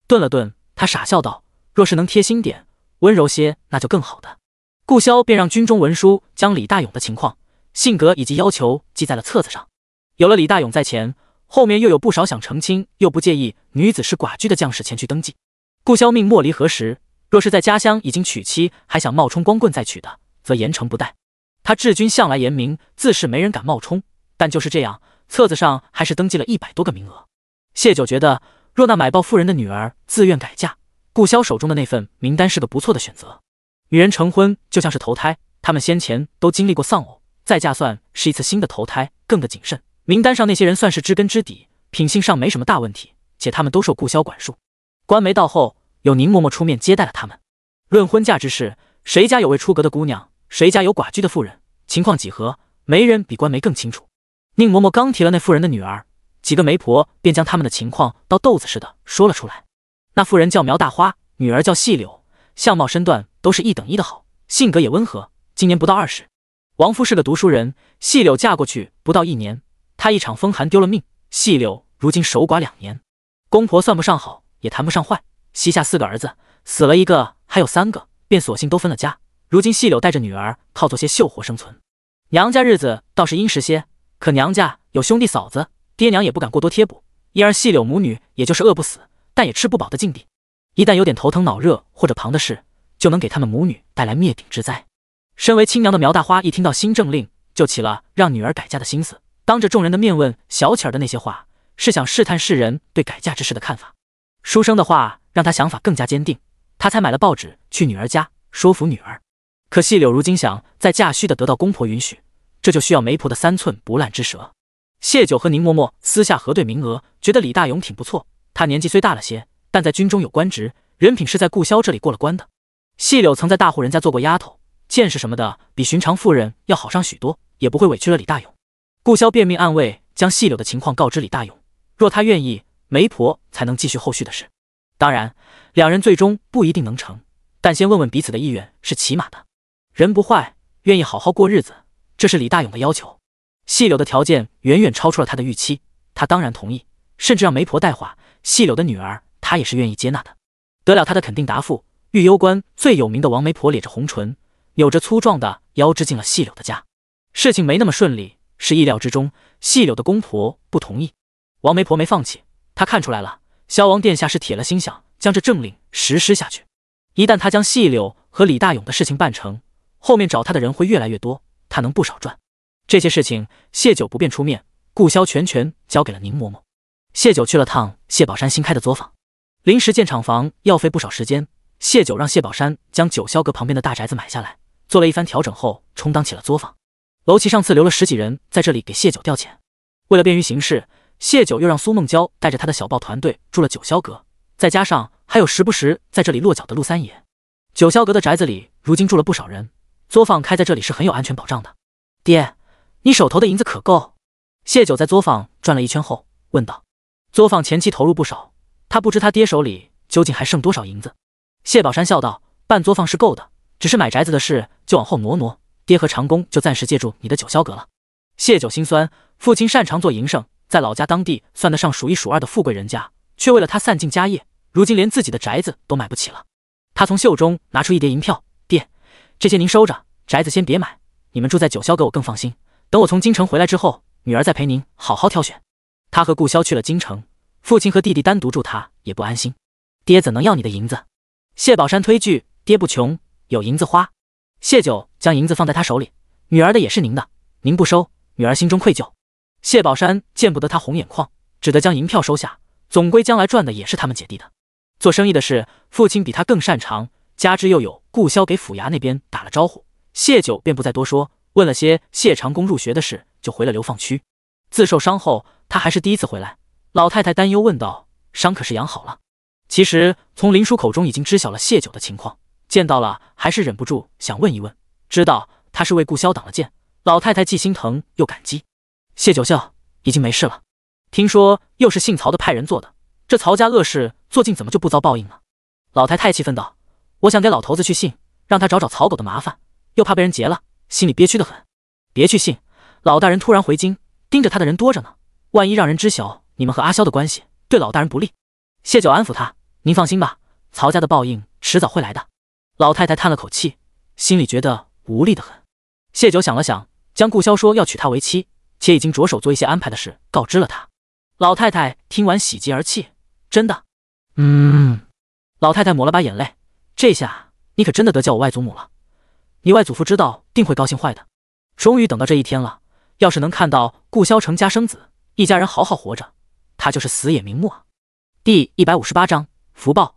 顿了顿，他傻笑道：若是能贴心点，温柔些，那就更好的。顾萧便让军中文书将李大勇的情况、性格以及要求记在了册子上。有了李大勇在前，后面又有不少想成亲又不介意女子是寡居的将士前去登记。顾萧命莫离何时，若是在家乡已经娶妻，还想冒充光棍再娶的，则严惩不贷。他治军向来严明，自是没人敢冒充，但就是这样，册子上还是登记了100多个名额。谢九觉得，若那买报妇人的女儿自愿改嫁，顾萧手中的那份名单是个不错的选择。女人成婚就像是投胎，他们先前都经历过丧偶，再嫁算是一次新的投胎，更得谨慎。名单上那些人算是知根知底，品性上没什么大问题，且他们都受顾萧管束。官媒到后，有宁嬷嬷出面接待了他们。论婚嫁之事，谁家有未出阁的姑娘，谁家有寡居的妇人，情况几何，没人比官媒更清楚。宁嬷嬷刚提了那妇人的女儿，几个媒婆便将他们的情况当豆子似的说了出来。那妇人叫苗大花，女儿叫细柳，相貌身段都是1等1的好，性格也温和，今年不到20。王夫是个读书人，细柳嫁过去不到1年，她一场风寒丢了命，细柳如今守寡2年。公婆算不上好，也谈不上坏，膝下4个儿子，死了1个，还有3个，便索性都分了家。如今细柳带着女儿靠做些绣活生存。娘家日子倒是殷实些，可娘家有兄弟嫂子，爹娘也不敢过多贴补，因而细柳母女也就是饿不死，但也吃不饱的境地。一旦有点头疼脑热或者旁的事，就能给他们母女带来灭顶之灾。身为亲娘的苗大花一听到新政令，就起了让女儿改嫁的心思，当着众人的面问小乞儿的那些话，是想试探世人对改嫁之事的看法。书生的话让他想法更加坚定，他才买了报纸去女儿家，说服女儿。可细柳如今想再嫁须得得到公婆允许，这就需要媒婆的3寸不烂之舌。谢九和宁嬷嬷私下核对名额，觉得李大勇挺不错。他年纪虽大了些，但在军中有官职，人品是在顾潇这里过了关的。细柳曾在大户人家做过丫头，见识什么的比寻常妇人要好上许多，也不会委屈了李大勇。顾潇便命暗卫将细柳的情况告知李大勇，若他愿意，媒婆才能继续后续的事。当然，两人最终不一定能成，但先问问彼此的意愿是起码的。人不坏，愿意好好过日子，这是李大勇的要求。细柳的条件远远超出了他的预期，他当然同意，甚至让媒婆带话，细柳的女儿他也是愿意接纳的。得了他的肯定答复，御幽关最有名的王媒婆咧着红唇，扭着粗壮的腰支进了细柳的家。事情没那么顺利，是意料之中，细柳的公婆不同意。王媒婆没放弃，她看出来了，萧王殿下是铁了心想将这政令实施下去。一旦他将细柳和李大勇的事情办成，后面找他的人会越来越多，他能不少赚。这些事情谢九不便出面，顾潇全权交给了宁嬷嬷。谢九去了趟谢宝山新开的作坊，临时建厂房要费不少时间，谢九让谢宝山将九霄阁旁边的大宅子买下来，做了一番调整后充当起了作坊。楼旗上次留了10几人在这里给谢九调遣。为了便于行事，谢九又让苏梦娇带着他的小报团队住了九霄阁，再加上还有时不时在这里落脚的陆三爷。九霄阁的宅子里如今住了不少人，作坊开在这里是很有安全保障的。爹，你手头的银子可够？谢九在作坊转了一圈后问道。作坊前期投入不少，他不知他爹手里究竟还剩多少银子。谢宝山笑道，办作坊是够的，只是买宅子的事就往后挪挪，爹和长工就暂时借住你的九霄阁了。谢九心酸，父亲擅长做营生，在老家当地算得上数一数二的富贵人家，却为了他散尽家业，如今连自己的宅子都买不起了。他从袖中拿出1叠银票，爹，这些您收着，宅子先别买，你们住在九霄阁我更放心，等我从京城回来之后，女儿再陪您好好挑选。他和顾潇去了京城，父亲和弟弟单独住他也不安心。爹怎能要你的银子？谢宝山推拒，爹不穷，有银子花。谢九将银子放在他手里，女儿的也是您的，您不收，女儿心中愧疚。谢宝山见不得他红眼眶，只得将银票收下，总归将来赚的也是他们姐弟的。做生意的事，父亲比他更擅长，加之又有顾潇给府衙那边打了招呼，谢九便不再多说，问了些谢长工入学的事，就回了流放区。自受伤后，他还是第一次回来，老太太担忧问道：“伤可是养好了？”其实从林叔口中已经知晓了谢九的情况，见到了还是忍不住想问一问，知道他是为顾潇挡了箭，老太太既心疼又感激。谢九笑，已经没事了。听说又是姓曹的派人做的，这曹家恶事做尽怎么就不遭报应呢？老太太气愤道：“我想给老头子去信，让他找找曹狗的麻烦，又怕被人劫了，心里憋屈得很。别去信，老大人突然回京，盯着他的人多着呢，万一让人知晓你们和阿萧的关系，对老大人不利。”谢九安抚他：“您放心吧，曹家的报应迟早会来的。”老太太叹了口气，心里觉得无力得很。谢九想了想，将顾潇说要娶她为妻，且已经着手做一些安排的事告知了他。老太太听完喜极而泣：“真的？”老太太抹了把眼泪：“这下你可真的得叫我外祖母了，你外祖父知道定会高兴坏的。终于等到这一天了，要是能看到顾潇成家生子，一家人好好活着，他就是死也瞑目啊。”第158章福报。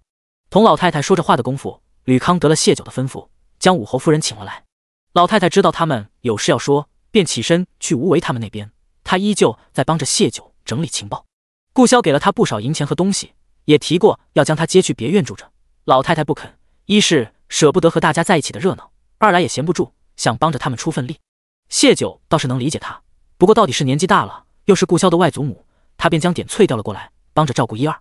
同老太太说着话的功夫，吕康得了谢九的吩咐，将武侯夫人请了来。老太太知道他们有事要说，便起身去吴为他们那边，她依旧在帮着谢九整理情报。顾潇给了他不少银钱和东西，也提过要将他接去别院住着。老太太不肯，一是舍不得和大家在一起的热闹，二来也闲不住，想帮着他们出份力。谢九倒是能理解他，不过到底是年纪大了，又是顾潇的外祖母，他便将点翠调了过来，帮着照顾一二。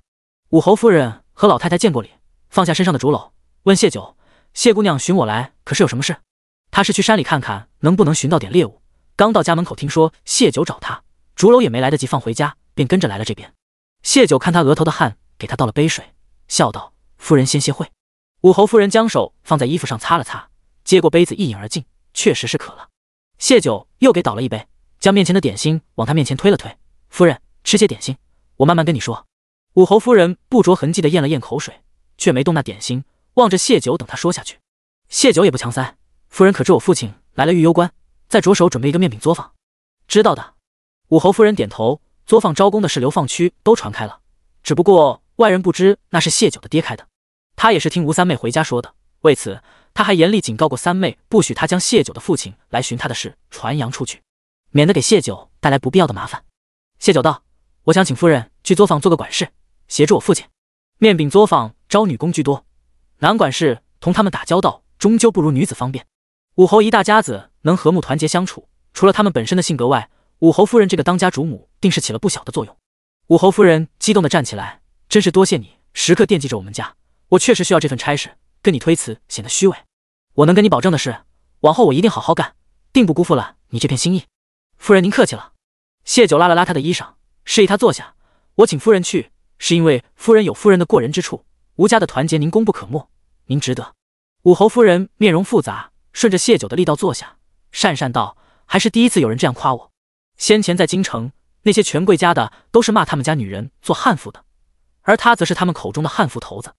武侯夫人和老太太见过礼，放下身上的竹篓，问谢九：“谢姑娘寻我来，可是有什么事？”她是去山里看看能不能寻到点猎物，刚到家门口听说谢九找她，竹篓也没来得及放回家，便跟着来了这边。谢九看他额头的汗，给他倒了杯水，笑道：“夫人先歇会。”武侯夫人将手放在衣服上擦了擦，接过杯子一饮而尽，确实是渴了。谢九又给倒了一杯，将面前的点心往他面前推了推：“夫人，吃些点心，我慢慢跟你说。”武侯夫人不着痕迹地咽了咽口水，却没动那点心，望着谢九等他说下去。谢九也不强塞：“夫人可知我父亲来了御幽关，在着手准备一个面饼作坊？”“知道的。”武侯夫人点头。作坊招工的事流放区都传开了，只不过外人不知那是谢九的爹开的。他也是听吴三妹回家说的，为此他还严厉警告过三妹，不许他将谢九的父亲来寻他的事传扬出去，免得给谢九带来不必要的麻烦。谢九道：“我想请夫人去作坊做个管事，协助我父亲。面饼作坊招女工居多，男管事同他们打交道，终究不如女子方便。武侯一大家子能和睦团结相处，除了他们本身的性格外，武侯夫人这个当家主母定是起了不小的作用。”武侯夫人激动地站起来：“真是多谢你，时刻惦记着我们家。我确实需要这份差事，跟你推辞显得虚伪。我能跟你保证的是，往后我一定好好干，定不辜负了你这片心意。夫人您客气了。”谢九拉了拉他的衣裳，示意他坐下。我请夫人去，是因为夫人有夫人的过人之处，吴家的团结您功不可没，您值得。武侯夫人面容复杂，顺着谢九的力道坐下，讪讪道：“还是第一次有人这样夸我。先前在京城，那些权贵家的都是骂他们家女人做悍妇的，而他则是他们口中的悍妇头子。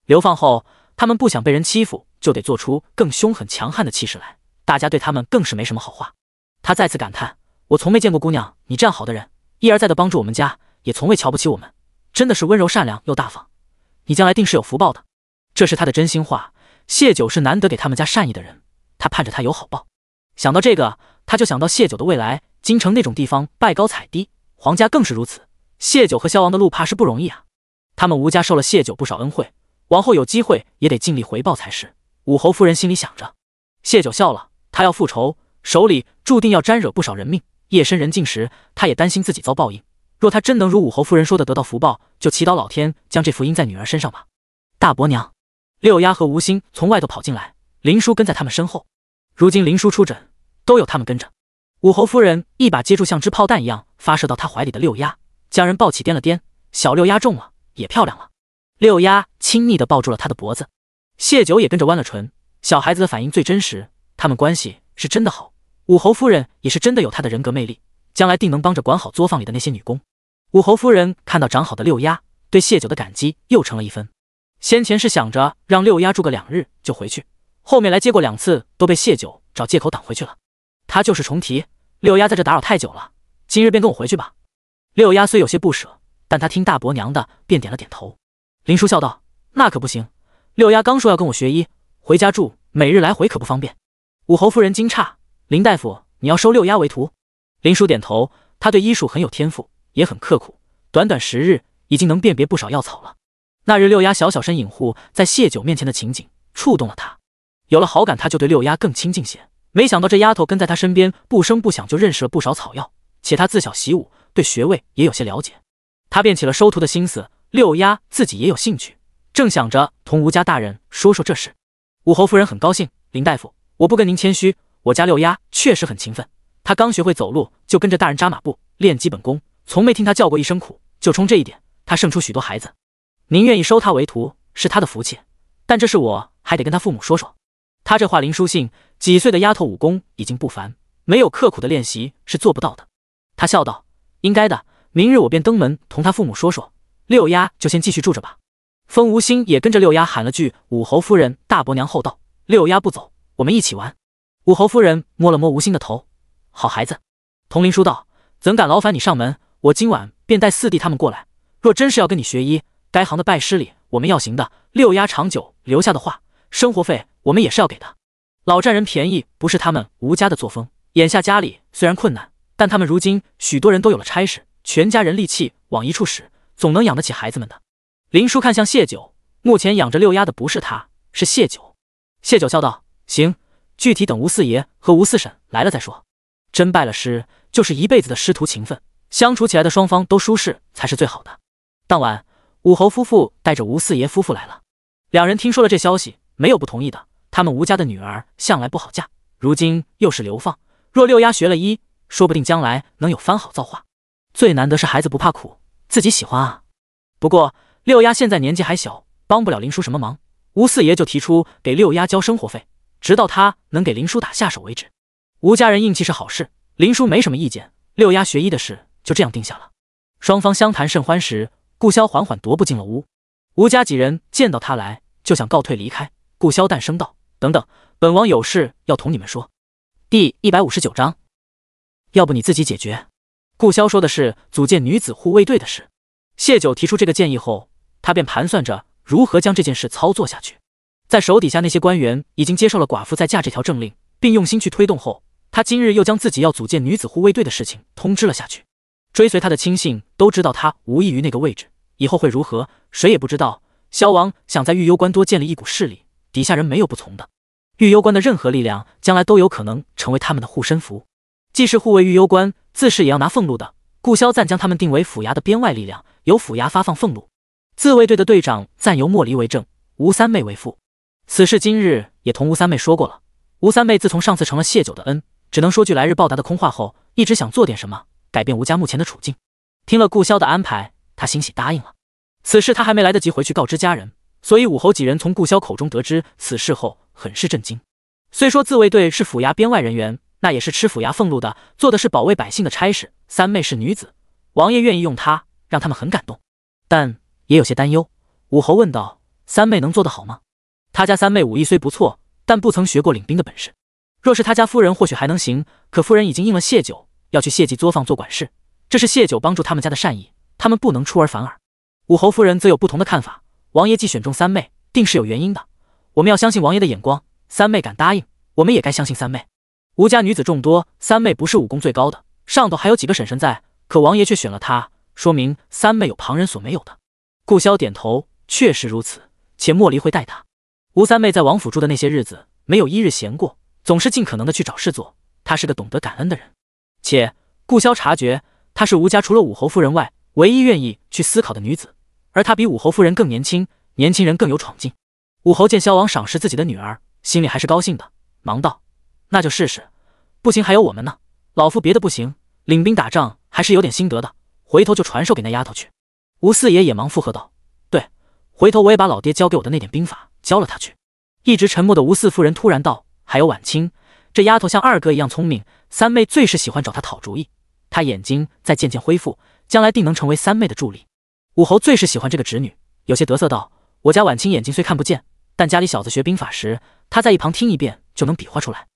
流放后，他们不想被人欺负，就得做出更凶狠强悍的气势来，大家对他们更是没什么好话。”他再次感叹：“我从没见过姑娘你这样好的人，一而再的帮助我们家，也从未瞧不起我们，真的是温柔善良又大方。你将来定是有福报的。”这是他的真心话。谢九是难得给他们家善意的人，他盼着他有好报。想到这个，他就想到谢九的未来，京城那种地方拜高踩低，皇家更是如此。谢九和萧王的路怕是不容易啊。他们吴家受了谢九不少恩惠，往后有机会也得尽力回报才是。武侯夫人心里想着。谢九笑了，他要复仇，手里注定要沾惹不少人命。夜深人静时，他也担心自己遭报应。若他真能如武侯夫人说的得到福报，就祈祷老天将这福荫在女儿身上吧。大伯娘，六丫和吴心从外头跑进来，林叔跟在他们身后。如今林叔出诊，都有他们跟着。武侯夫人一把接住像支炮弹一样发射到他怀里的六丫，将人抱起掂了掂，小六丫中了，也漂亮了。六丫亲昵地抱住了他的脖子，谢九也跟着弯了唇。小孩子的反应最真实，他们关系是真的好。武侯夫人也是真的有她的人格魅力，将来定能帮着管好作坊里的那些女工。武侯夫人看到长好的六丫，对谢九的感激又成了一分。先前是想着让六丫住个2日就回去，后面来接过2次都被谢九找借口挡回去了。他就是重提，六丫在这打扰太久了，今日便跟我回去吧。六丫虽有些不舍，但她听大伯娘的，便点了点头。林叔笑道：“那可不行，六丫刚说要跟我学医，回家住，每日来回可不方便。”武侯夫人惊诧：“林大夫，你要收六丫为徒？”林叔点头，他对医术很有天赋，也很刻苦，短短10日已经能辨别不少药草了。那日六丫小声隐护在谢九面前的情景触动了他，有了好感，他就对六丫更亲近些。没想到这丫头跟在他身边，不声不响就认识了不少草药，且他自小习武，对穴位也有些了解，他便起了收徒的心思。六丫自己也有兴趣，正想着同吴家大人说说这事。武侯夫人很高兴：“林大夫，我不跟您谦虚，我家六丫确实很勤奋，她刚学会走路就跟着大人扎马步练基本功，从没听她叫过一声苦，就冲这一点，她胜出许多孩子。您愿意收她为徒是她的福气，但这事我还得跟她父母说说。”他这话林书信，几岁的丫头武功已经不凡，没有刻苦的练习是做不到的。他笑道：“应该的，明日我便登门同他父母说说，六丫就先继续住着吧。”风无心也跟着六丫喊了句“武侯夫人、大伯娘”后道：“六丫不走，我们一起玩。”武侯夫人摸了摸吴心的头：“好孩子。”同林叔道：“怎敢劳烦你上门，我今晚便带四弟他们过来。若真是要跟你学医，该行的拜师礼我们要行的，六丫长久留下的话，生活费我们也是要给的。老占人便宜不是他们吴家的作风，眼下家里虽然困难，但他们如今许多人都有了差事，全家人力气往一处使，总能养得起孩子们的。”林叔看向谢九，目前养着六丫的不是他，是谢九。谢九笑道：“行，具体等吴四爷和吴四婶来了再说。真拜了师，就是一辈子的师徒情分，相处起来的双方都舒适才是最好的。”当晚，武侯夫妇带着吴四爷夫妇来了，两人听说了这消息，没有不同意的。他们吴家的女儿向来不好嫁，如今又是流放，若六丫学了医，说不定将来能有番好造化。最难得是孩子不怕苦，自己喜欢啊。不过六丫现在年纪还小，帮不了林叔什么忙。吴四爷就提出给六丫交生活费，直到他能给林叔打下手为止。吴家人硬气是好事，林叔没什么意见，六丫学医的事就这样定下了。双方相谈甚欢时，顾潇缓缓踱步进了屋。吴家几人见到他来，就想告退离开。顾潇淡声道：“等等，本王有事要同你们说。”第159章，要不你自己解决。顾潇说的是组建女子护卫队的事。谢九提出这个建议后，他便盘算着如何将这件事操作下去。在手底下那些官员已经接受了寡妇再嫁这条政令，并用心去推动后，他今日又将自己要组建女子护卫队的事情通知了下去。追随他的亲信都知道他无异于那个位置，以后会如何，谁也不知道。萧王想在御幽关多建立一股势力，底下人没有不从的。御幽关的任何力量将来都有可能成为他们的护身符。既是护卫御幽关，自是也要拿俸禄的。顾萧暂将他们定为府衙的边外力量，由府衙发放俸禄。自卫队的队长暂由莫离为正，吴三妹为副。此事今日也同吴三妹说过了。吴三妹自从上次成了谢九的恩，只能说句来日报答的空话后，一直想做点什么，改变吴家目前的处境。听了顾萧的安排，他欣喜答应了。此事他还没来得及回去告知家人，所以武侯几人从顾萧口中得知此事后，很是震惊。虽说自卫队是府衙边外人员，那也是吃府衙俸禄的，做的是保卫百姓的差事。三妹是女子，王爷愿意用她，让他们很感动，但也有些担忧。武侯问道：“三妹能做得好吗？”他家三妹武艺虽不错，但不曾学过领兵的本事。若是他家夫人或许还能行，可夫人已经应了谢九，要去谢记作坊做管事，这是谢九帮助他们家的善意，他们不能出尔反尔。武侯夫人则有不同的看法，王爷既选中三妹，定是有原因的，我们要相信王爷的眼光。三妹敢答应，我们也该相信三妹。吴家女子众多，三妹不是武功最高的，上头还有几个婶婶在，可王爷却选了她，说明三妹有旁人所没有的。顾萧点头，确实如此，且莫离会带她。吴三妹在王府住的那些日子，没有一日闲过，总是尽可能的去找事做，她是个懂得感恩的人。且顾萧察觉，她是吴家除了武侯夫人外，唯一愿意去思考的女子，而她比武侯夫人更年轻，年轻人更有闯劲。武侯见萧王赏识自己的女儿，心里还是高兴的，忙道：“那就试试，不行还有我们呢。老夫别的不行，领兵打仗还是有点心得的，回头就传授给那丫头去。”吴四爷也忙附和道：“对，回头我也把老爹教给我的那点兵法教了她去。”一直沉默的吴四夫人突然道：“还有婉清，这丫头像二哥一样聪明，三妹最是喜欢找她讨主意。她眼睛在渐渐恢复，将来定能成为三妹的助力。”武侯最是喜欢这个侄女，有些得瑟道：“我家婉清眼睛虽看不见，但家里小子学兵法时，她在一旁听一遍就能比划出来。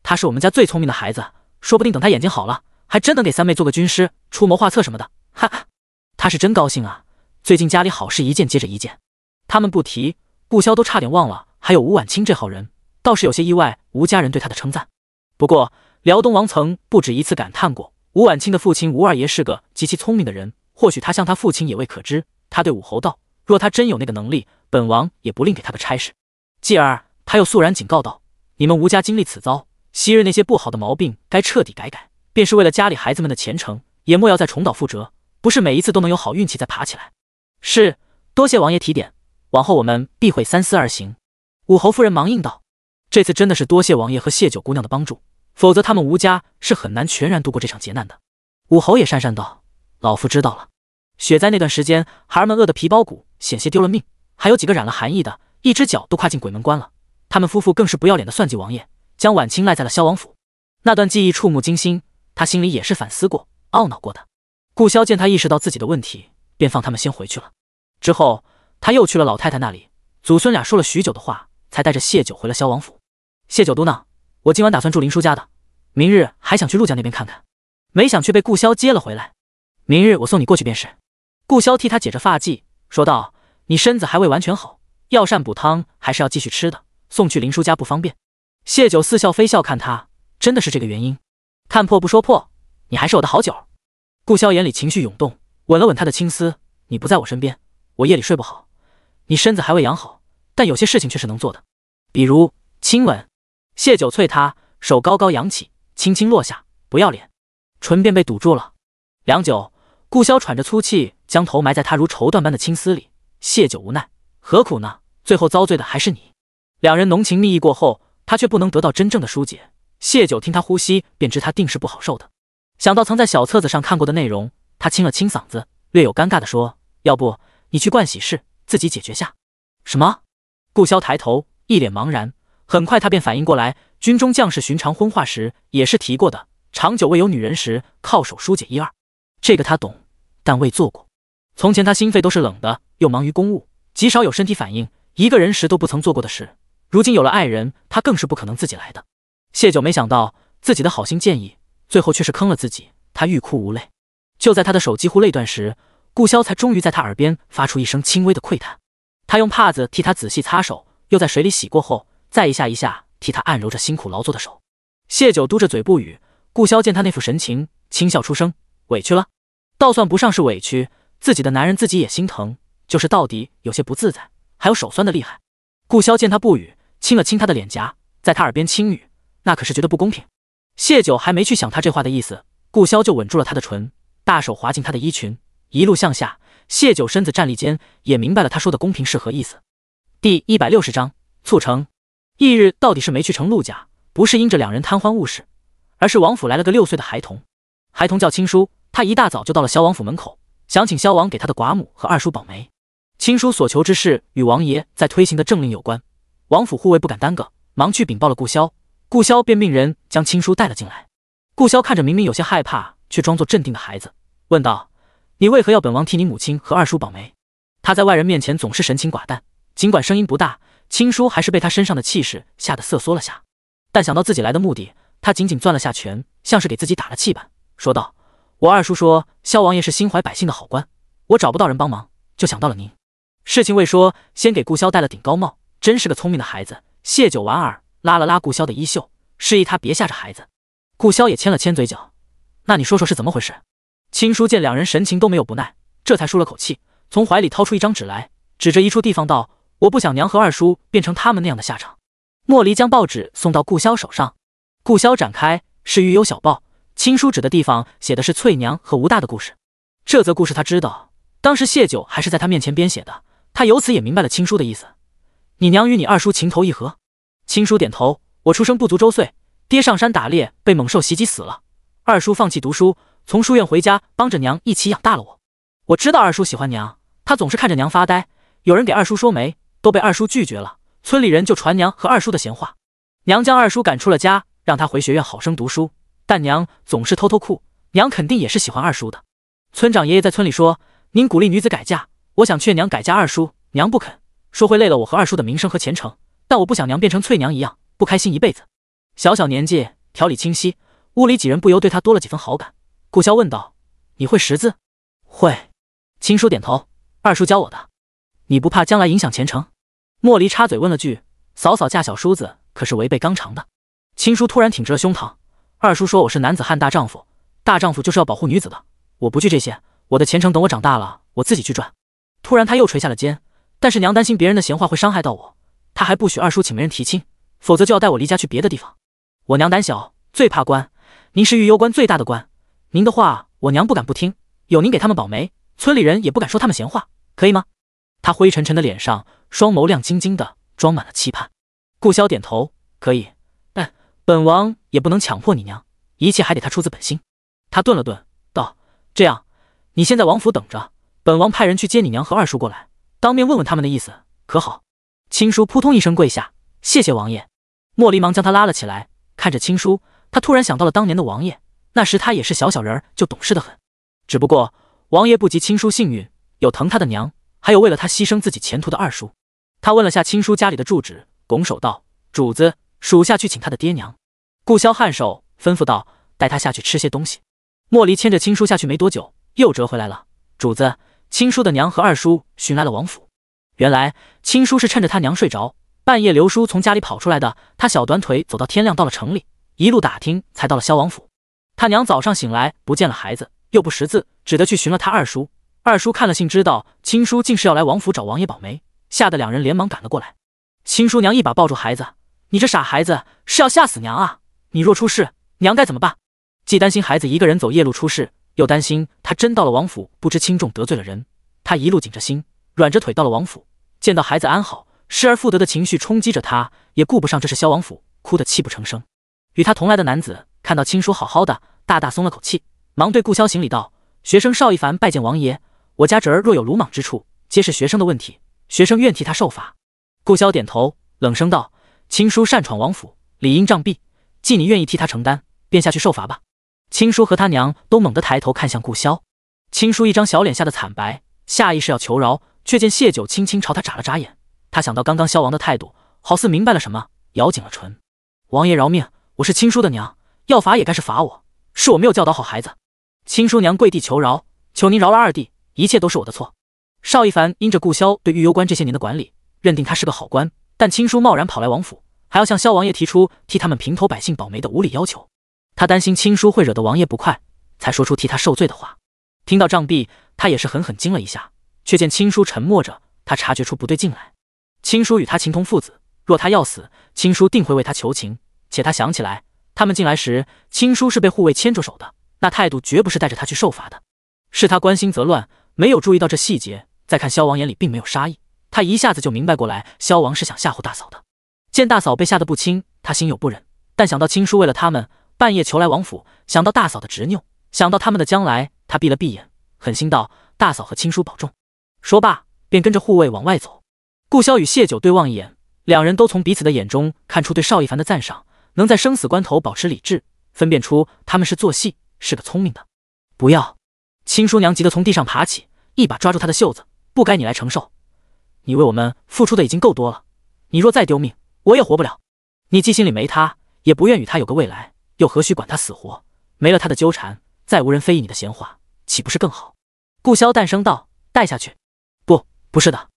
她是我们家最聪明的孩子，说不定等她眼睛好了，还真能给三妹做个军师，出谋划策什么的。哈哈，她是真高兴啊！最近家里好事一件接着一件。”他们不提，顾萧都差点忘了还有吴婉清这号人，倒是有些意外吴家人对他的称赞。不过辽东王曾不止一次感叹过，吴婉清的父亲吴二爷是个极其聪明的人，或许他像他父亲也未可知。他对武侯道：“若他真有那个能力，本王也不吝给他个差事。”继而他又肃然警告道：“你们吴家经历此遭，昔日那些不好的毛病该彻底改改，便是为了家里孩子们的前程，也莫要再重蹈覆辙，不是每一次都能有好运气再爬起来。”是，多谢王爷提点，往后我们必会三思而行。武侯夫人忙应道：“这次真的是多谢王爷和谢九姑娘的帮助，否则他们吴家是很难全然度过这场劫难的。”武侯也讪讪道：“老夫知道了。雪灾那段时间，孩儿们饿得皮包骨，险些丢了命，还有几个染了寒疫的，一只脚都跨进鬼门关了。他们夫妇更是不要脸的算计王爷，将婉清赖在了萧王府。那段记忆触目惊心，他心里也是反思过、懊恼过的。”顾萧见他意识到自己的问题，便放他们先回去了。之后他又去了老太太那里，祖孙俩说了许久的话，才带着谢九回了萧王府。谢九嘟囔：“我今晚打算住林叔家的，明日还想去陆家那边看看，没想却被顾萧接了回来。明日我送你过去便是。”顾萧替他解着发髻，说道：“你身子还未完全好，药膳补汤还是要继续吃的，送去林叔家不方便。”谢九似笑非笑看他，真的是这个原因？看破不说破，你还是我的好酒。顾萧眼里情绪涌动，吻了吻他的青丝：“你不在我身边，我夜里睡不好。你身子还未养好，但有些事情却是能做的，比如亲吻。”谢九啐他，手高高扬起，轻轻落下，不要脸，唇便被堵住了。良久，顾萧喘着粗气，将头埋在他如绸缎般的青丝里。谢九无奈：“何苦呢？最后遭罪的还是你。”两人浓情蜜意过后，他却不能得到真正的疏解。谢九听他呼吸，便知他定是不好受的。想到曾在小册子上看过的内容，他清了清嗓子，略有尴尬地说：“要不你去盥洗室自己解决下。”什么？顾萧抬头，一脸茫然。很快他便反应过来，军中将士寻常婚话时也是提过的，长久未有女人时，靠手疏解一二。这个他懂，但未做过。从前他心肺都是冷的，又忙于公务，极少有身体反应，一个人时都不曾做过的事。如今有了爱人，他更是不可能自己来的。谢九没想到自己的好心建议，最后却是坑了自己，他欲哭无泪。就在他的手几乎累断时，顾萧才终于在他耳边发出一声轻微的喟叹。他用帕子替他仔细擦手，又在水里洗过后，再一下一下替他按揉着辛苦劳作的手。谢九嘟着嘴不语，顾潇见他那副神情，轻笑出声：“委屈了？倒算不上是委屈，自己的男人自己也心疼，就是到底有些不自在，还有手酸的厉害。”顾潇见他不语，亲了亲他的脸颊，在他耳边轻语：“那可是觉得不公平。”谢九还没去想他这话的意思，顾潇就吻住了他的唇，大手滑进他的衣裙，一路向下。谢九身子站立间，也明白了他说的公平是何意思。第160章促成。翌日到底是没去成陆家，不是因着两人贪欢误事，而是王府来了个6岁的孩童。孩童叫青叔，他一大早就到了萧王府门口，想请萧王给他的寡母和二叔保媒。青叔所求之事与王爷在推行的政令有关，王府护卫不敢耽搁，忙去禀报了顾潇。顾潇便命人将青叔带了进来。顾潇看着明明有些害怕却装作镇定的孩子，问道：“你为何要本王替你母亲和二叔保媒？”他在外人面前总是神情寡淡，尽管声音不大，青叔还是被他身上的气势吓得瑟缩了下。但想到自己来的目的，他紧紧攥了下拳，像是给自己打了气般，说道：“我二叔说萧王爷是心怀百姓的好官，我找不到人帮忙，就想到了您。”事情未说，先给顾潇戴了顶高帽，真是个聪明的孩子。谢九莞尔拉了拉顾潇的衣袖，示意他别吓着孩子。顾潇也牵了牵嘴角：“那你说说是怎么回事？”青叔见两人神情都没有不耐，这才舒了口气，从怀里掏出一张纸来，指着一处地方道：“我不想娘和二叔变成他们那样的下场。”莫离将报纸送到顾潇手上，顾潇展开，是育有小报，青叔指的地方写的是翠娘和吴大的故事。这则故事他知道，当时谢九还是在他面前编写的，他由此也明白了青叔的意思。你娘与你二叔情投意合？青叔点头：“我出生不足周岁，爹上山打猎被猛兽袭击死了，二叔放弃读书，从书院回家帮着娘一起养大了我。我知道二叔喜欢娘，他总是看着娘发呆，有人给二叔说媒，都被二叔拒绝了，村里人就传娘和二叔的闲话，娘将二叔赶出了家，让他回学院好生读书，但娘总是偷偷哭，娘肯定也是喜欢二叔的。村长爷爷在村里说，您鼓励女子改嫁，我想劝娘改嫁二叔，娘不肯，说会累了我和二叔的名声和前程，但我不想娘变成翠娘一样，不开心一辈子。小小年纪，条理清晰，屋里几人不由对他多了几分好感。顾潇问道：“你会识字？”“会。”青叔点头：“二叔教我的。”“你不怕将来影响前程？”莫离插嘴问了句：“嫂嫂嫁小叔子可是违背纲常的？”青叔突然挺直了胸膛：“二叔说我是男子汉大丈夫，大丈夫就是要保护女子的，我不惧这些，我的前程等我长大了，我自己去赚。”突然他又垂下了肩：“但是娘担心别人的闲话会伤害到我，她还不许二叔请媒人提亲，否则就要带我离家去别的地方。我娘胆小，最怕官，您是御幽关最大的官，您的话我娘不敢不听，有您给他们保媒，村里人也不敢说他们闲话，可以吗？”他灰沉沉的脸上，双眸亮晶晶的，装满了期盼。顾潇点头：“可以，但本王也不能强迫你娘，一切还得他出自本心。”他顿了顿，道：“这样，你先在王府等着，本王派人去接你娘和二叔过来，当面问问他们的意思，可好？”青叔扑通一声跪下：“谢谢王爷。”莫离忙将他拉了起来，看着青叔，他突然想到了当年的王爷，那时他也是小小人儿，就懂事的很。只不过王爷不及青叔幸运，有疼他的娘，还有为了他牺牲自己前途的二叔。他问了下青叔家里的住址，拱手道：“主子，属下去请他的爹娘。”顾潇颔首，吩咐道：“带他下去吃些东西。”莫离牵着青叔下去没多久，又折回来了：“主子，青叔的娘和二叔寻来了王府。”原来青叔是趁着他娘睡着，半夜刘叔从家里跑出来的，他小短腿走到天亮到了城里，一路打听才到了萧王府。他娘早上醒来不见了孩子，又不识字，只得去寻了他二叔。二叔看了信，知道青叔竟是要来王府找王爷保媒，吓得两人连忙赶了过来。青叔娘一把抱住孩子：“你这傻孩子，是要吓死娘啊！你若出事，娘该怎么办？”既担心孩子一个人走夜路出事，又担心他真到了王府，不知轻重得罪了人。他一路紧着心，软着腿到了王府，见到孩子安好，失而复得的情绪冲击着他，也顾不上这是萧王府，哭得泣不成声。与他同来的男子看到青叔好好的，大大松了口气，忙对顾潇行礼道：“学生邵一凡拜见王爷，我家侄儿若有鲁莽之处，皆是学生的问题，学生愿替他受罚。”顾潇点头，冷声道：“青叔擅闯王府，理应杖毙，既你愿意替他承担，便下去受罚吧。”青叔和他娘都猛地抬头看向顾潇，青叔一张小脸吓得惨白，下意识要求饶，却见谢九轻轻朝他眨了眨眼。他想到刚刚萧王的态度，好似明白了什么，咬紧了唇：“王爷饶命，我是青叔的娘，要罚也该是罚我，是我没有教导好孩子。”青叔娘跪地求饶：“求您饶了二弟，一切都是我的错。”邵一凡因着顾潇对御幽关这些年的管理，认定他是个好官，但亲叔贸然跑来王府，还要向萧王爷提出替他们平头百姓保媒的无理要求。他担心亲叔会惹得王爷不快，才说出替他受罪的话。听到杖毙，他也是狠狠惊了一下，却见亲叔沉默着，他察觉出不对劲来。亲叔与他情同父子，若他要死，亲叔定会为他求情。且他想起来，他们进来时，亲叔是被护卫牵着手的，那态度绝不是带着他去受罚的。是他关心则乱，没有注意到这细节。再看萧王眼里并没有杀意，他一下子就明白过来，萧王是想吓唬大嫂的。见大嫂被吓得不轻，他心有不忍，但想到亲叔为了他们半夜求来王府，想到大嫂的执拗，想到他们的将来，他闭了闭眼，狠心道：“大嫂和亲叔保重。”说罢，便跟着护卫往外走。顾萧与谢九对望一眼，两人都从彼此的眼中看出对邵一凡的赞赏，能在生死关头保持理智，分辨出他们是做戏，是个聪明的。不要！亲叔娘急得从地上爬起，一把抓住他的袖子：“不该你来承受，你为我们付出的已经够多了，你若再丢命，我也活不了。你既心里没他，也不愿与他有个未来，又何须管他死活？没了他的纠缠，再无人非议你的闲话，岂不是更好？”顾萧淡声道：“带下去。”不是的。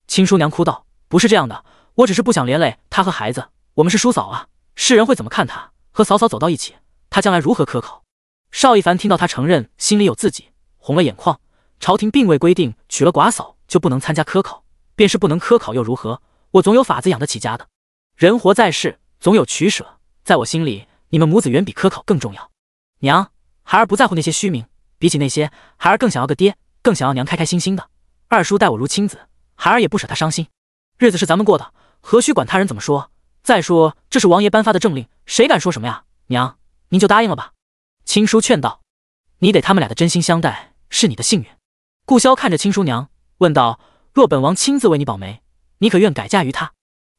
亲叔娘哭道：“不是这样的，我只是不想连累他和孩子，我们是叔嫂啊，世人会怎么看他？和嫂嫂走到一起，他将来如何科考？”邵一凡听到他承认，心里有自己，红了眼眶。朝廷并未规定娶了寡嫂就不能参加科考，便是不能科考又如何？我总有法子养得起家的。人活在世，总有取舍，在我心里，你们母子远比科考更重要。娘，孩儿不在乎那些虚名，比起那些，孩儿更想要个爹，更想要娘开开心心的。二叔待我如亲子，孩儿也不舍他伤心。日子是咱们过的，何须管他人怎么说？再说这是王爷颁发的政令，谁敢说什么呀？娘，您就答应了吧。亲叔劝道：“你得他们俩的真心相待，是你的幸运。”顾萧看着亲叔娘，问道：“若本王亲自为你保媒，你可愿改嫁于他？”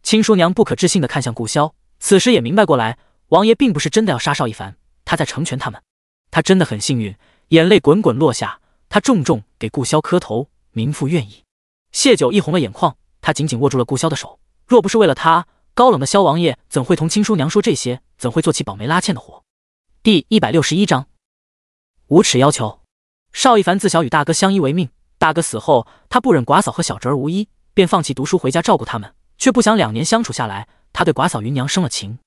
亲叔娘不可置信地看向顾萧，此时也明白过来，王爷并不是真的要杀邵一凡，他在成全他们。他真的很幸运，眼泪滚滚落下，他重重给顾萧磕头，名副愿意。谢九一红了眼眶，他紧紧握住了顾萧的手，若不是为了他，高冷的萧王爷怎会同亲叔娘说这些？怎会做起保媒拉纤的活？第161章无耻要求。邵一凡自小与大哥相依为命，大哥死后，他不忍寡嫂和小侄儿无依，便放弃读书回家照顾他们，却不想2年相处下来，他对寡嫂芸娘生了情。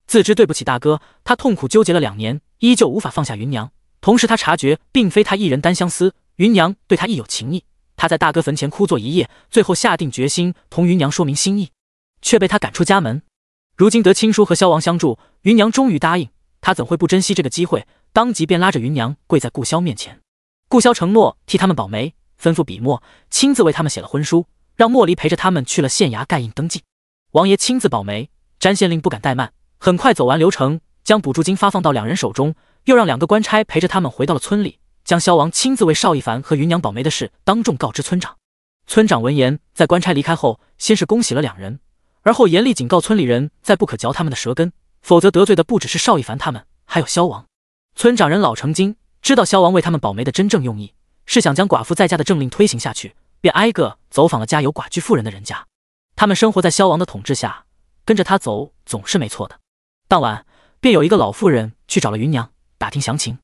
自知对不起大哥，他痛苦纠结了2年，依旧无法放下芸娘。同时他察觉并非他一人单相思，芸娘对他亦有情意。他在大哥坟前哭坐一夜，最后下定决心同芸娘说明心意，却被他赶出家门。如今得亲叔和萧王相助，芸娘终于答应，他怎会不珍惜这个机会？当即便拉着芸娘跪在顾萧面前。顾萧承诺替他们保媒，吩咐笔墨亲自为他们写了婚书，让莫离陪着他们去了县衙盖印登记。王爷亲自保媒，詹县令不敢怠慢，很快走完流程，将补助金发放到2人手中，又让2个官差陪着他们回到了村里，将萧王亲自为邵一凡和芸娘保媒的事当众告知村长。村长闻言，在官差离开后，先是恭喜了2人，而后严厉警告村里人再不可嚼他们的舌根，否则得罪的不只是邵一凡他们，还有萧王。村长人老成精，知道萧王为他们保媒的真正用意，是想将寡妇在家的政令推行下去，便挨个走访了家有寡居妇人的人家。他们生活在萧王的统治下，跟着他走总是没错的。当晚，便有一个老妇人去找了芸娘，打听详情。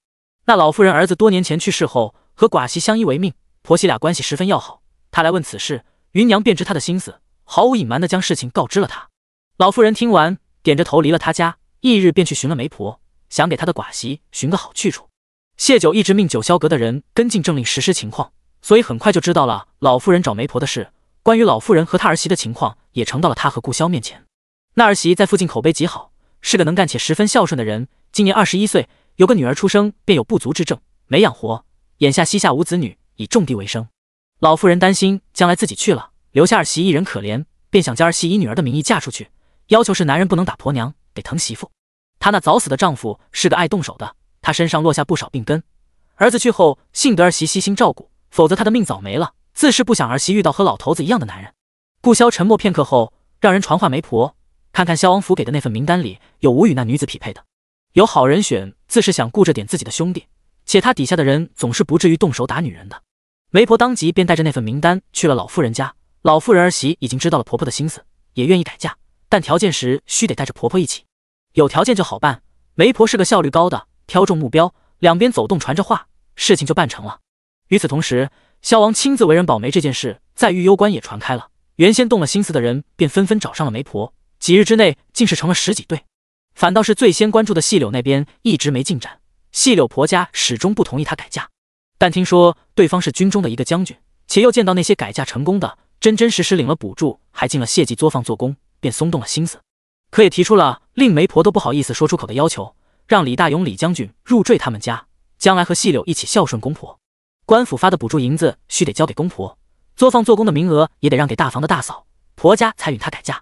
那老妇人儿子多年前去世后，和寡媳相依为命，婆媳俩关系十分要好。他来问此事，芸娘便知他的心思，毫无隐瞒地将事情告知了他。老妇人听完，点着头离了他家，翌日便去寻了媒婆，想给他的寡媳寻个好去处。谢九一直命九霄阁的人跟进政令实施情况，所以很快就知道了老妇人找媒婆的事。关于老妇人和她儿媳的情况，也呈到了他和顾萧面前。那儿媳在附近口碑极好，是个能干且十分孝顺的人，今年21岁，有个女儿出生便有不足之症，没养活，眼下膝下无子女，以种地为生。老妇人担心将来自己去了，留下儿媳一人可怜，便想将儿媳以女儿的名义嫁出去，要求是男人不能打婆娘，得疼媳妇。她那早死的丈夫是个爱动手的，她身上落下不少病根。儿子去后，幸得儿媳悉心照顾，否则她的命早没了。自是不想儿媳遇到和老头子一样的男人。顾萧沉默片刻后，让人传话媒婆，看看萧王府给的那份名单里有无与那女子匹配的。有好人选，自是想顾着点自己的兄弟，且他底下的人总是不至于动手打女人的。媒婆当即便带着那份名单去了老妇人家。老妇人儿媳已经知道了婆婆的心思，也愿意改嫁，但条件时须得带着婆婆一起。有条件就好办，媒婆是个效率高的，挑中目标，两边走动传着话，事情就办成了。与此同时，萧王亲自为人保媒这件事在御幽关也传开了，原先动了心思的人便纷纷找上了媒婆，几日之内竟是成了10几对。反倒是最先关注的细柳那边一直没进展，细柳婆家始终不同意她改嫁。但听说对方是军中的一个将军，且又见到那些改嫁成功的真真实实领了补助，还进了谢济作坊做工，便松动了心思，可也提出了令媒婆都不好意思说出口的要求，让李大勇李将军入赘他们家，将来和细柳一起孝顺公婆。官府发的补助银子须得交给公婆，作坊做工的名额也得让给大房的大嫂，婆家才允她改嫁。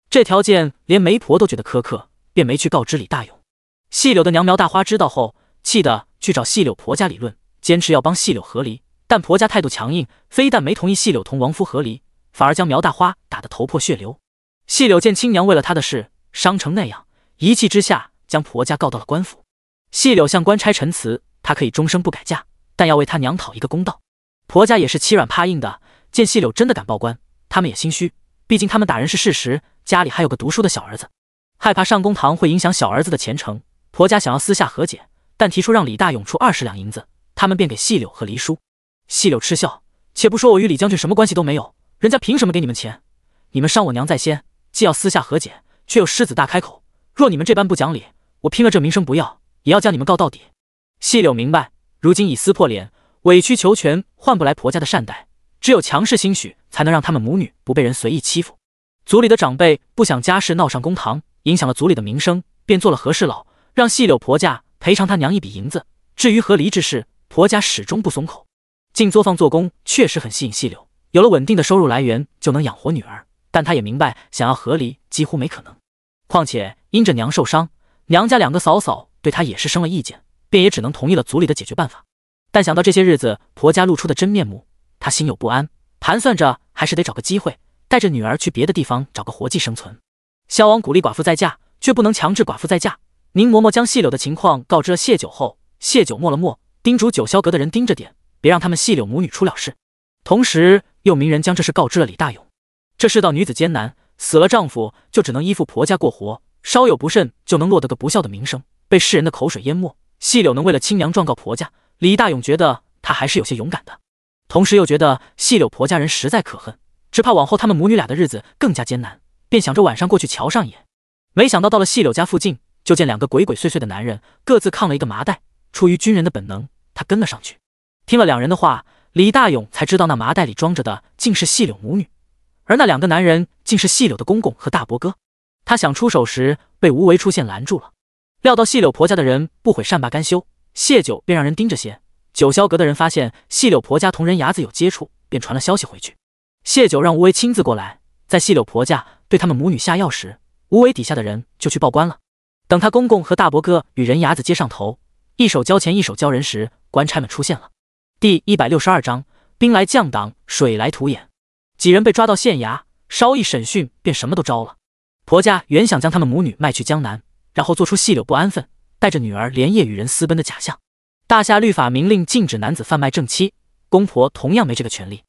这条件连媒婆都觉得苛刻，便没去告知李大勇。细柳的娘苗大花知道后，气得去找细柳婆家理论，坚持要帮细柳和离，但婆家态度强硬，非但没同意细柳同王夫和离，反而将苗大花打得头破血流。细柳见亲娘为了她的事伤成那样，一气之下将婆家告到了官府。细柳向官差陈词，她可以终生不改嫁，但要为她娘讨一个公道。婆家也是欺软怕硬的，见细柳真的敢报官，他们也心虚，毕竟他们打人是事实，家里还有个读书的小儿子，害怕上公堂会影响小儿子的前程。婆家想要私下和解，但提出让李大勇出20两银子，他们便给细柳和离书。细柳嗤笑，且不说我与李将军什么关系都没有，人家凭什么给你们钱？你们伤我娘在先，既要私下和解，却又狮子大开口，若你们这般不讲理，我拼了这名声不要，也要将你们告到底。细柳明白，如今已撕破脸，委曲求全换不来婆家的善待，只有强势兴许，才能让他们母女不被人随意欺负。族里的长辈不想家事闹上公堂，影响了族里的名声，便做了和事佬，让细柳婆家赔偿他娘一笔银子。至于和离之事，婆家始终不松口。进作坊做工确实很吸引细柳，有了稳定的收入来源，就能养活女儿。但他也明白，想要和离几乎没可能。况且因着娘受伤，娘家2个嫂嫂对他也是生了意见，便也只能同意了族里的解决办法。但想到这些日子婆家露出的真面目，他心有不安，盘算着还是得找个机会，带着女儿去别的地方找个活计生存。萧王鼓励寡妇再嫁，却不能强制寡妇再嫁。宁嬷嬷将细柳的情况告知了谢九后，谢九默了默，叮嘱九霄阁的人盯着点，别让他们细柳母女出了事。同时又明人将这事告知了李大勇。这世道女子艰难，死了丈夫就只能依附婆家过活，稍有不慎就能落得个不孝的名声，被世人的口水淹没。细柳能为了亲娘状告婆家，李大勇觉得他还是有些勇敢的，同时又觉得细柳婆家人实在可恨，只怕往后他们母女俩的日子更加艰难，便想着晚上过去瞧上眼。没想到到了细柳家附近，就见2个鬼鬼祟祟的男人各自扛了一个麻袋，出于军人的本能，他跟了上去。听了2人的话，李大勇才知道那麻袋里装着的竟是细柳母女，而那2个男人竟是细柳的公公和大伯哥。他想出手时被无为出现拦住了，料到细柳婆家的人不悔善罢甘休，谢九便让人盯着些。九霄阁的人发现细柳婆家同人牙子有接触，便传了消息回去。谢九让无为亲自过来，在细柳婆家对他们母女下药时，无为底下的人就去报官了。等他公公和大伯哥与人牙子接上头，一手交钱一手交人时，官差们出现了。第162章，兵来将挡，水来土掩。几人被抓到县衙，稍一审讯便什么都招了。婆家原想将他们母女卖去江南，然后做出细柳不安分，带着女儿连夜与人私奔的假象。大夏律法明令禁止男子贩卖正妻，公婆同样没这个权利。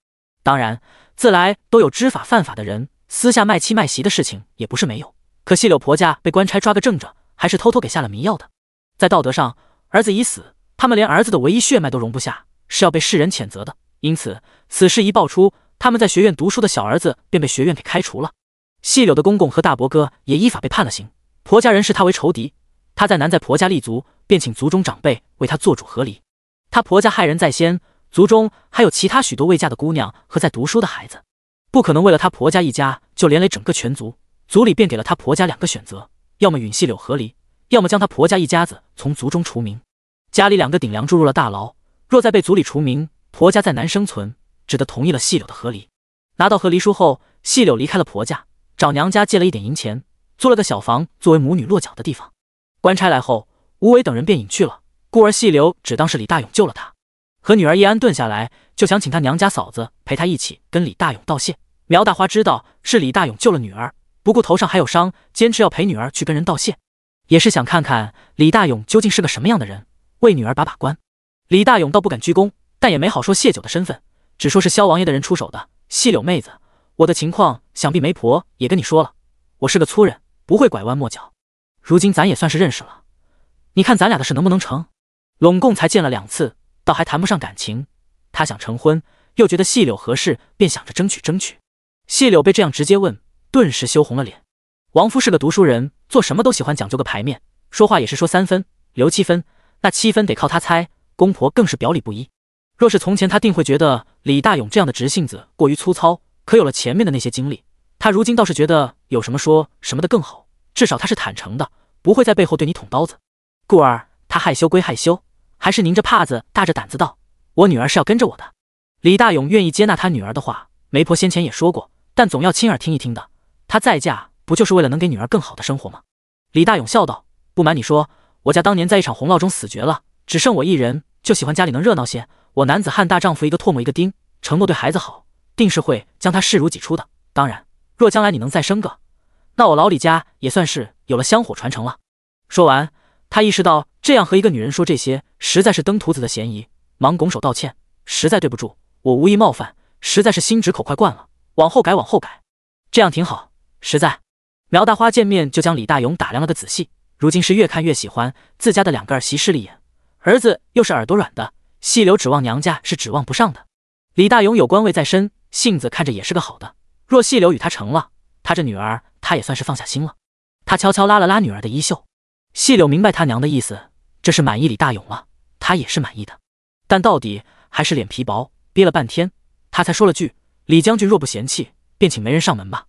当然，自来都有知法犯法的人，私下卖妻卖媳的事情也不是没有。可细柳婆家被官差抓个正着，还是偷偷给下了迷药的。在道德上，儿子已死，他们连儿子的唯一血脉都容不下，是要被世人谴责的。因此，此事一爆出，他们在学院读书的小儿子便被学院给开除了。细柳的公公和大伯哥也依法被判了刑，婆家人视他为仇敌，他再难在婆家立足，便请族中长辈为他做主和离。他婆家害人在先，族中还有其他许多未嫁的姑娘和在读书的孩子，不可能为了他婆家一家就连累整个全族。族里便给了他婆家2个选择，要么允细柳和离，要么将他婆家一家子从族中除名。家里2个顶梁柱入了大牢，若再被族里除名，婆家再难生存，只得同意了细柳的和离。拿到和离书后，细柳离开了婆家，找娘家借了一点银钱，租了个小房作为母女落脚的地方。官差来后，无为等人便隐去了，故而细柳只当是李大勇救了他。和女儿一安顿下来，就想请他娘家嫂子陪他一起跟李大勇道谢。苗大花知道是李大勇救了女儿，不顾头上还有伤，坚持要陪女儿去跟人道谢，也是想看看李大勇究竟是个什么样的人，为女儿把把关。李大勇倒不敢鞠躬，但也没好说谢九的身份，只说是萧王爷的人出手的。细柳妹子，我的情况想必媒婆也跟你说了，我是个粗人，不会拐弯抹角。如今咱也算是认识了，你看咱俩的事能不能成？拢共才见了2次，倒还谈不上感情。他想成婚，又觉得细柳合适，便想着争取。细柳被这样直接问，顿时羞红了脸。王夫是个读书人，做什么都喜欢讲究个排面，说话也是说3分，留7分，那7分得靠他猜，公婆更是表里不一。若是从前，他定会觉得李大勇这样的直性子过于粗糙，可有了前面的那些经历，他如今倒是觉得有什么说什么的更好，至少他是坦诚的，不会在背后对你捅刀子。故而他害羞归害羞，还是拧着帕子大着胆子道：我女儿是要跟着我的。李大勇愿意接纳他女儿的话，媒婆先前也说过，但总要亲耳听一听的。她再嫁不就是为了能给女儿更好的生活吗？李大勇笑道：不瞒你说，我家当年在一场洪涝中死绝了，只剩我一人，就喜欢家里能热闹些。我男子汉大丈夫，一个唾沫一个钉，承诺对孩子好，定是会将他视如己出的。当然，若将来你能再生个，那我老李家也算是有了香火传承了。说完，他意识到这样和一个女人说这些，实在是登徒子的嫌疑，忙拱手道歉：实在对不住，我无意冒犯，实在是心直口快惯了，往后改，往后改。这样挺好，实在。苗大花见面就将李大勇打量了个仔细，如今是越看越喜欢，自家的2个儿媳势利眼，儿子又是耳朵软的，细柳指望娘家是指望不上的。李大勇有官位在身，性子看着也是个好的，若细柳与他成了，他这女儿他也算是放下心了。他悄悄拉了拉女儿的衣袖，细柳明白他娘的意思，这是满意李大勇了，他也是满意的，但到底还是脸皮薄，憋了半天，他才说了句：李将军若不嫌弃，便请媒人上门吧。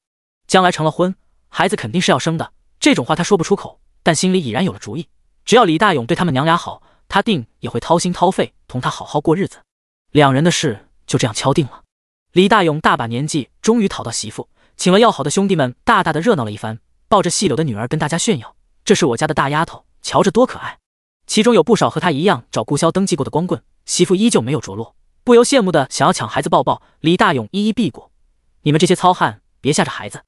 将来成了婚，孩子肯定是要生的，这种话他说不出口，但心里已然有了主意。只要李大勇对他们娘俩好，他定也会掏心掏肺同他好好过日子。两人的事就这样敲定了。李大勇大把年纪，终于讨到媳妇，请了要好的兄弟们，大大的热闹了一番，抱着细柳的女儿跟大家炫耀：这是我家的大丫头，瞧着多可爱。其中有不少和他一样找顾潇登记过的光棍，媳妇依旧没有着落，不由羡慕的想要抢孩子抱抱。李大勇一一避过：你们这些糙汉，别吓着孩子。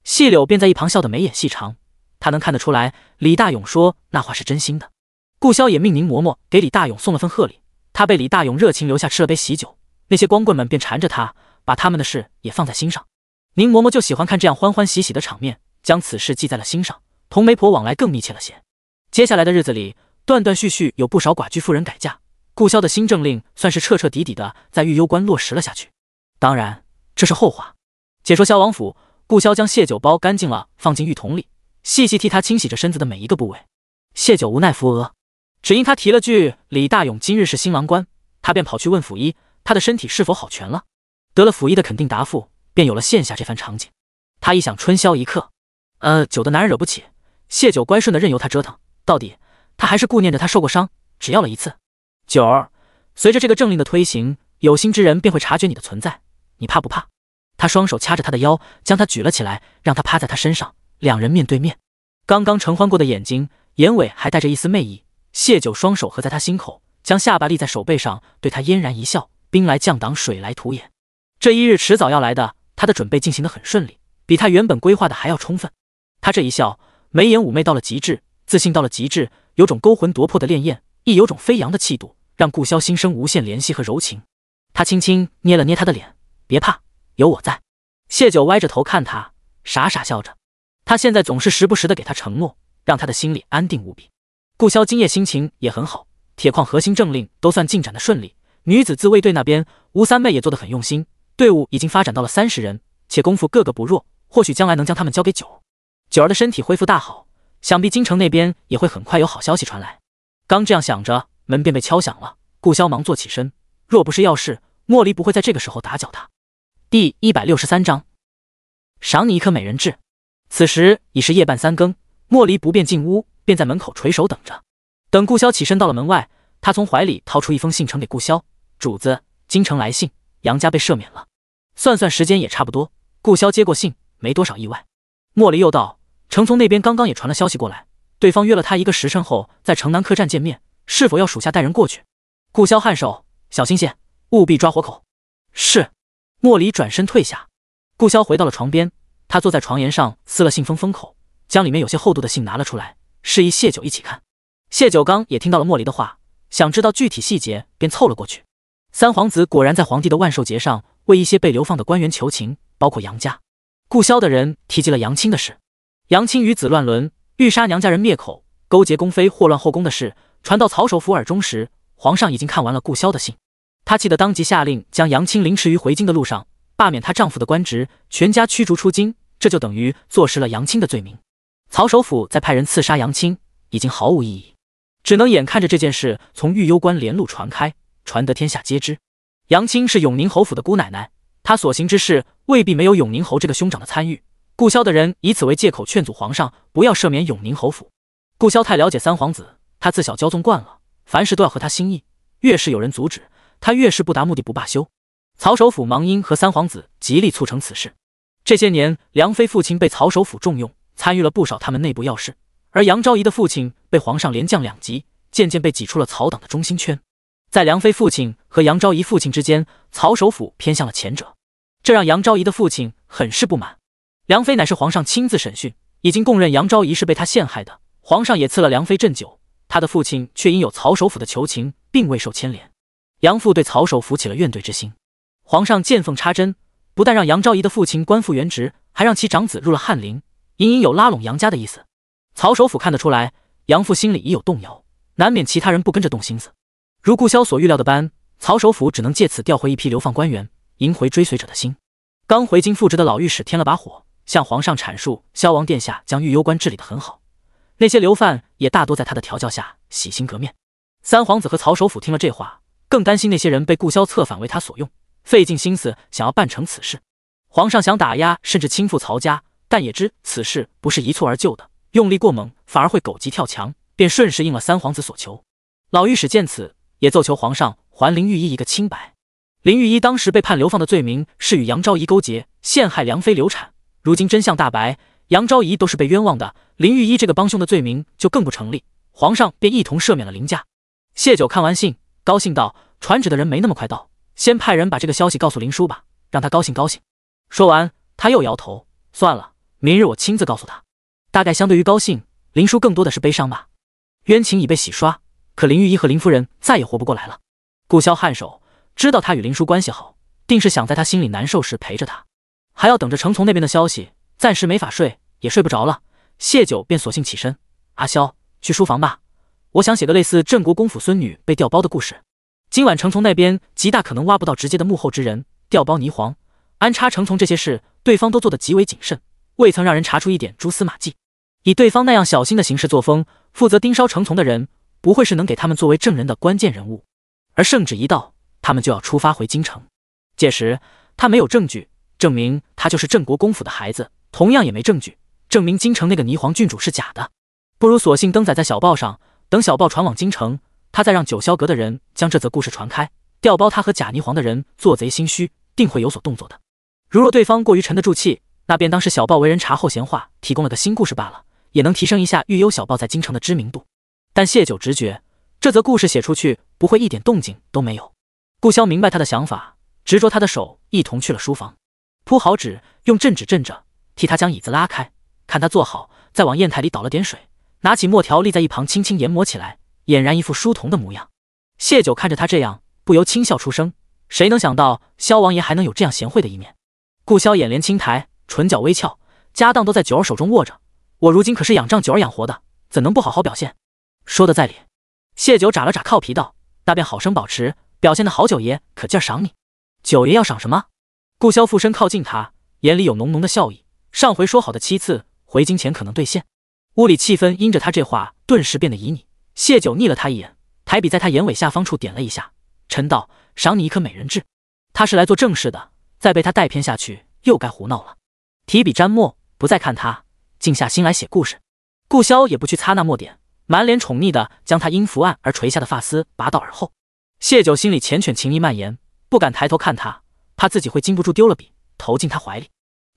细柳便在一旁笑得眉眼细长，他能看得出来，李大勇说那话是真心的。顾潇也命宁嬷嬷给李大勇送了份贺礼，他被李大勇热情留下吃了杯喜酒，那些光棍们便缠着他，把他们的事也放在心上。宁嬷嬷就喜欢看这样欢欢喜喜的场面，将此事记在了心上，同媒婆往来更密切了些。接下来的日子里，断断续续有不少寡居妇人改嫁，顾潇的新政令算是彻彻底底的在御幽关落实了下去。当然，这是后话。解说萧王府，顾潇将谢九包干净了，放进浴桶里，细细替他清洗着身子的每一个部位。谢九无奈扶额，只因他提了句李大勇今日是新郎官，他便跑去问府医，他的身体是否好全了。得了府医的肯定答复，便有了现下这番场景。他一想春宵一刻，酒的男人惹不起，谢九乖顺的任由他折腾，到底他还是顾念着他受过伤，只要了一次。九儿，随着这个政令的推行，有心之人便会察觉你的存在，你怕不怕？他双手掐着他的腰，将他举了起来，让他趴在他身上，两人面对面。刚刚承欢过的眼睛，眼尾还带着一丝媚意。谢九双手合在他心口，将下巴立在手背上，对他嫣然一笑：兵来将挡，水来土掩。这一日迟早要来的，他的准备进行得很顺利，比他原本规划的还要充分。他这一笑，眉眼妩媚到了极致，自信到了极致，有种勾魂夺魄的潋滟，亦有种飞扬的气度，让顾潇心生无限怜惜和柔情。他轻轻捏了捏他的脸：别怕，有我在。谢九歪着头看他，傻傻笑着。他现在总是时不时的给他承诺，让他的心里安定无比。顾潇今夜心情也很好，铁矿核心政令都算进展的顺利，女子自卫队那边吴三妹也做得很用心，队伍已经发展到了30人，且功夫个个不弱，或许将来能将他们交给九儿。九儿的身体恢复大好，想必京城那边也会很快有好消息传来。刚这样想着，门便被敲响了。顾潇忙坐起身，若不是要事，莫离不会在这个时候打搅他。第163章，赏你一颗美人痣。此时已是夜半3更，莫离不便进屋，便在门口垂手等着。等顾潇起身到了门外，他从怀里掏出一封信呈给顾潇：主子，京城来信，杨家被赦免了。算算时间也差不多。顾潇接过信，没多少意外。莫离又道：程从那边刚刚也传了消息过来，对方约了他1个时辰后在城南客栈见面，是否要属下带人过去？顾潇颔首：小心些，务必抓活口。是。莫离转身退下。顾潇回到了床边，他坐在床沿上撕了信封封口，将里面有些厚度的信拿了出来，示意谢九一起看。谢九刚也听到了莫离的话，想知道具体细节，便凑了过去。三皇子果然在皇帝的万寿节上为一些被流放的官员求情，包括杨家。顾潇的人提及了杨清的事，杨清与子乱伦，欲杀娘家人灭口，勾结宫妃祸乱后宫的事传到曹首府耳中时，皇上已经看完了顾潇的信，他气得当即下令将杨清凌迟于回京的路上，罢免她丈夫的官职，全家驱逐出京，这就等于坐实了杨清的罪名。曹首府再派人刺杀杨清，已经毫无意义，只能眼看着这件事从玉攸关连路传开，传得天下皆知。杨清是永宁侯府的姑奶奶，她所行之事未必没有永宁侯这个兄长的参与。顾萧的人以此为借口劝阻皇上不要赦免永宁侯府。顾萧太了解三皇子，他自小骄纵惯了，凡事都要合他心意，越是有人阻止，他越是不达目的不罢休。曹首府忙因和三皇子极力促成此事。这些年，梁妃父亲被曹首府重用，参与了不少他们内部要事，而杨昭仪的父亲被皇上连降2级，渐渐被挤出了曹党的中心圈。在梁妃父亲和杨昭仪父亲之间，曹首府偏向了前者，这让杨昭仪的父亲很是不满。梁妃乃是皇上亲自审讯，已经供认杨昭仪是被他陷害的，皇上也赐了梁妃鸩酒，他的父亲却因有曹首府的求情，并未受牵连。杨父对曹首府起了怨怼之心。皇上见缝插针，不但让杨昭仪的父亲官复原职，还让其长子入了翰林，隐隐有拉拢杨家的意思。曹首府看得出来，杨父心里已有动摇，难免其他人不跟着动心思。如顾萧所预料的般，曹首府只能借此调回一批流放官员，赢回追随者的心。刚回京复职的老御史添了把火，向皇上阐述萧王殿下将玉攸关治理得很好，那些流犯也大多在他的调教下洗心革面。三皇子和曹首府听了这话，更担心那些人被顾萧策反为他所用，费尽心思想要办成此事。皇上想打压甚至倾覆曹家，但也知此事不是一蹴而就的，用力过猛反而会狗急跳墙，便顺势应了三皇子所求。老御史见此，也奏求皇上还林御医一个清白。林御医当时被判流放的罪名是与杨昭仪勾结，陷害梁妃流产，如今真相大白，杨昭仪都是被冤枉的，林御医这个帮凶的罪名就更不成立，皇上便一同赦免了林家。谢九看完信，高兴道：传旨的人没那么快到，先派人把这个消息告诉林叔吧，让他高兴高兴。说完，他又摇头，算了，明日我亲自告诉他。大概相对于高兴，林叔更多的是悲伤吧。冤情已被洗刷，可林御医和林夫人再也活不过来了。顾萧颔首，知道他与林叔关系好，定是想在他心里难受时陪着他，还要等着程从那边的消息，暂时没法睡，也睡不着了。谢九便索性起身：阿萧，去书房吧，我想写个类似镇国公府孙女被调包的故事。今晚程从那边极大可能挖不到直接的幕后之人，调包霓凰、安插程从这些事，对方都做得极为谨慎，未曾让人查出一点蛛丝马迹。以对方那样小心的行事作风，负责盯梢程从的人不会是能给他们作为证人的关键人物。而圣旨一到，他们就要出发回京城。届时他没有证据证明他就是镇国公府的孩子，同样也没证据证明京城那个霓凰郡主是假的，不如索性登载在小报上，等小报传往京城，他再让九霄阁的人将这则故事传开，调包他和假霓凰的人做贼心虚，定会有所动作的。如若对方过于沉得住气，那便当是小报为人查后闲话，提供了个新故事罢了，也能提升一下玉攸小报在京城的知名度。但谢九直觉这则故事写出去不会一点动静都没有。顾萧明白他的想法，执着他的手一同去了书房，铺好纸，用镇纸镇着，替他将椅子拉开，看他坐好，再往砚台里倒了点水，拿起墨条立在一旁轻轻研磨起来，俨然一副书童的模样。谢九看着他这样，不由轻笑出声，谁能想到萧王爷还能有这样贤惠的一面。顾萧眼帘轻抬，唇角微翘，家当都在九儿手中握着，我如今可是仰仗九儿养活的，怎能不好好表现？说的在理。谢九眨了眨靠皮道：那便好生保持，表现的好，九爷可劲儿赏你。九爷要赏什么？顾萧附身靠近他，眼里有浓浓的笑意。上回说好的7次，回京前可能兑现。屋里气氛因着他这话顿时变得旖旎。谢九睨了他一眼，抬笔在他眼尾下方处点了一下，嗔道：赏你一颗美人痣。他是来做正事的，再被他带偏下去，又该胡闹了。提笔沾墨，不再看他，静下心来写故事。顾萧也不去擦那墨点，满脸宠溺地将他因伏案而垂下的发丝拔到耳后。谢九心里缱绻情意蔓延，不敢抬头看他，怕自己会禁不住丢了笔，投进他怀里。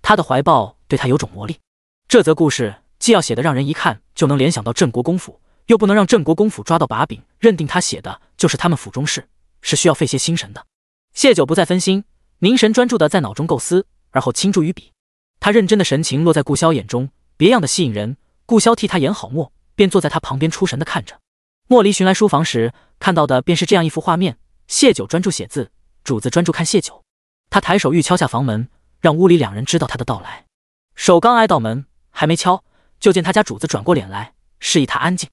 他的怀抱对他有种魔力。这则故事既要写得让人一看就能联想到镇国公府，又不能让镇国公府抓到把柄，认定他写的就是他们府中事，是需要费些心神的。谢九不再分心，凝神专注地在脑中构思，而后倾注于笔。他认真的神情落在顾萧眼中，别样的吸引人。顾萧替他研好墨，便坐在他旁边出神地看着。莫离寻来书房时看到的便是这样一幅画面：谢九专注写字，主子专注看谢九。他抬手欲敲下房门，让屋里两人知道他的到来。手刚挨到门，还没敲，就见他家主子转过脸来，示意他安静，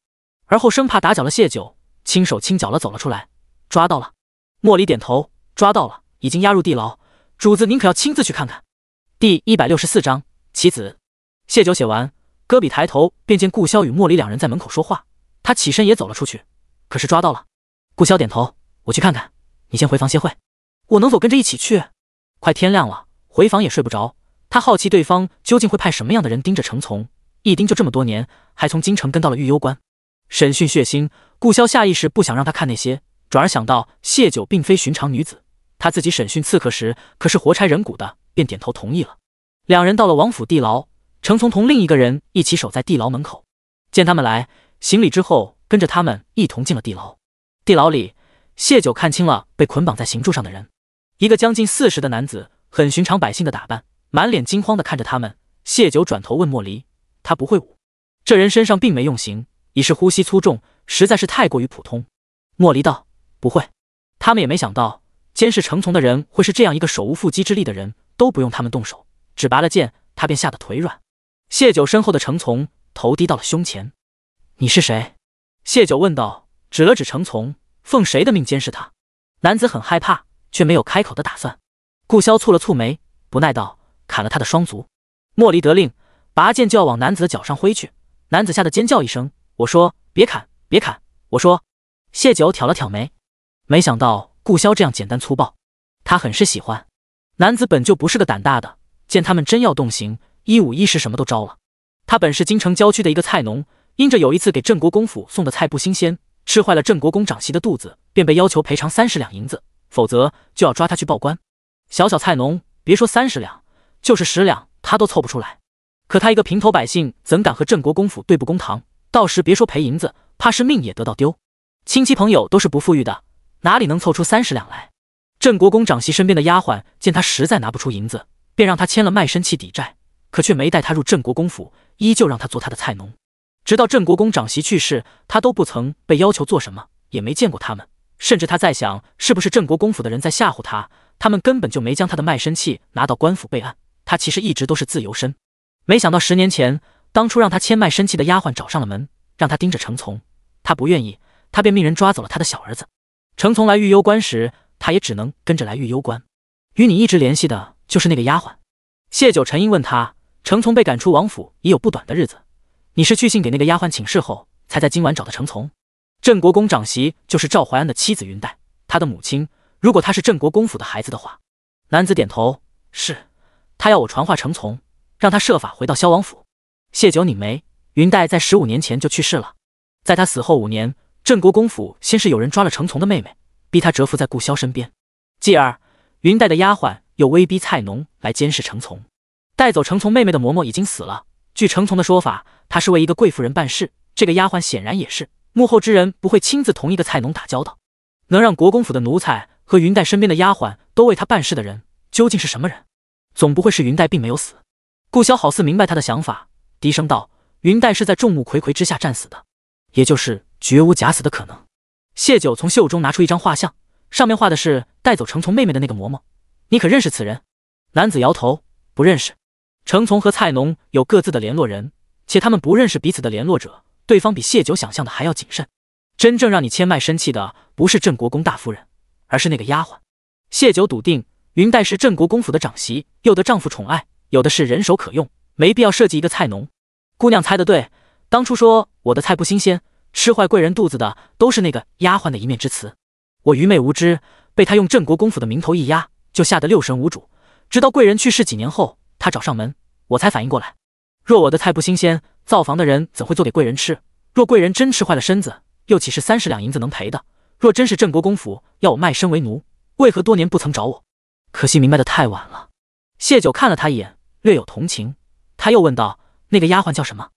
而后生怕打搅了谢九，轻手轻脚了走了出来。抓到了。莫离点头，抓到了，已经押入地牢。主子您可要亲自去看看。第164章棋子。谢九写完，戈比抬头便见顾萧与莫离两人在门口说话，他起身也走了出去，可是抓到了。顾萧点头，我去看看，你先回房歇会。我能否跟着一起去？快天亮了，回房也睡不着。他好奇对方究竟会派什么样的人盯着程从，一盯就这么多年，还从京城跟到了御幽关。审讯血腥，顾萧下意识不想让他看那些，转而想到谢九并非寻常女子，他自己审讯刺客时可是活拆人骨的，便点头同意了。两人到了王府地牢，程从同另一个人一起守在地牢门口，见他们来，行礼之后跟着他们一同进了地牢。地牢里，谢九看清了被捆绑在刑柱上的人，一个将近40的男子，很寻常百姓的打扮，满脸惊慌地看着他们。谢九转头问莫离，他不会武？这人身上并没用刑，已是呼吸粗重，实在是太过于普通。莫离道，不会。他们也没想到监视程从的人会是这样一个手无缚鸡之力的人，都不用他们动手，只拔了剑，他便吓得腿软。谢九身后的程从头低到了胸前。你是谁？谢九问道，指了指程从，奉谁的命监视他？男子很害怕，却没有开口的打算。顾萧蹙了蹙眉，不耐道，砍了他的双足。莫离得令，拔剑就要往男子的脚上挥去。男子吓得尖叫一声，我说别砍，别砍，我说。谢九挑了挑眉，没想到顾萧这样简单粗暴，他很是喜欢。男子本就不是个胆大的，见他们真要动刑，151什么都招了。他本是京城郊区的一个菜农，因着有一次给镇国公府送的菜不新鲜，吃坏了镇国公长媳的肚子，便被要求赔偿30两银子，否则就要抓他去报官。小小菜农，别说30两，就是10两他都凑不出来。可他一个平头百姓，怎敢和镇国公府对簿公堂？到时别说赔银子，怕是命也得到丢。亲戚朋友都是不富裕的，哪里能凑出30两来？镇国公长媳身边的丫鬟见他实在拿不出银子，便让他签了卖身契抵债，可却没带他入镇国公府，依旧让他做他的菜农。直到镇国公长媳去世，他都不曾被要求做什么，也没见过他们。甚至他在想，是不是镇国公府的人在吓唬他，他们根本就没将他的卖身契拿到官府备案，他其实一直都是自由身。没想到10年前，当初让他签卖身契的丫鬟找上了门，让他盯着程从，他不愿意，他便命人抓走了他的小儿子。程从来御幽关时，他也只能跟着来御幽关。与你一直联系的就是那个丫鬟。谢九沉吟问他，程从被赶出王府已有不短的日子，你是去信给那个丫鬟请示后，才在今晚找的程从？镇国公长媳就是赵怀安的妻子云黛，他的母亲，如果他是镇国公府的孩子的话。男子点头，是，他要我传话程从，让他设法回到萧王府。谢九拧眉，云黛在15年前就去世了，在他死后5年，镇国公府先是有人抓了程从的妹妹，逼他蛰伏在顾萧身边，继而云黛的丫鬟又威逼菜农来监视程从。带走程从妹妹的嬷嬷已经死了，据程从的说法，他是为一个贵妇人办事，这个丫鬟显然也是。幕后之人不会亲自同一个菜农打交道，能让国公府的奴才和云黛身边的丫鬟都为他办事的人，究竟是什么人？总不会是云黛并没有死。顾萧好似明白他的想法，低声道，云黛是在众目睽睽之下战死的，也就是绝无假死的可能。谢九从袖中拿出一张画像，上面画的是带走程从妹妹的那个嬷嬷，你可认识此人？男子摇头，不认识。程从和菜农有各自的联络人，且他们不认识彼此的联络者，对方比谢九想象的还要谨慎。真正让你签卖身契的不是镇国公大夫人，而是那个丫鬟。谢九笃定云黛是镇国公府的长媳，又得丈夫宠爱，有的是人手可用，没必要设计一个菜农。姑娘猜得对，当初说我的菜不新鲜，吃坏贵人肚子的都是那个丫鬟的一面之词。我愚昧无知，被她用镇国公府的名头一压，就吓得六神无主，直到贵人去世几年后，她找上门，我才反应过来。若我的菜不新鲜，造房的人怎会做给贵人吃？若贵人真吃坏了身子，又岂是30两银子能赔的？若真是镇国公府要我卖身为奴，为何多年不曾找我？可惜明白的太晚了。谢九看了他一眼，略有同情。他又问道，那个丫鬟叫什么？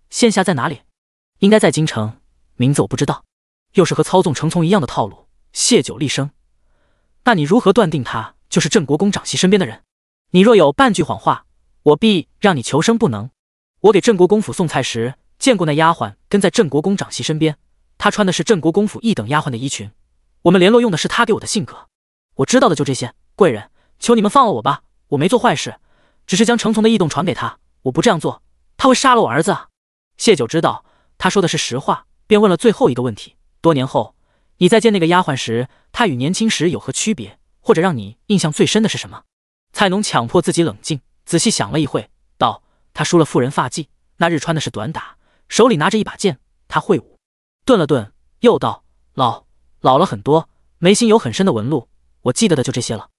现下在哪里？应该在京城，名字我不知道。又是和操纵程从一样的套路。谢九厉声，那你如何断定他就是镇国公长媳身边的人？你若有半句谎话，我必让你求生不能。我给镇国公府送菜时，见过那丫鬟跟在镇国公长媳身边，她穿的是镇国公府一等丫鬟的衣裙。我们联络用的是她给我的信鸽。我知道的就这些，贵人，求你们放了我吧，我没做坏事，只是将程从的异动传给他，我不这样做，他会杀了我儿子啊。谢九知道他说的是实话，便问了最后一个问题，多年后你再见那个丫鬟时，她与年轻时有何区别，或者让你印象最深的是什么？蔡农强迫自己冷静，仔细想了一会，道：“他输了妇人发髻，那日穿的是短打，手里拿着一把剑，他会武。”顿了顿，又道：“老了很多，眉心有很深的纹路，我记得的就这些了。”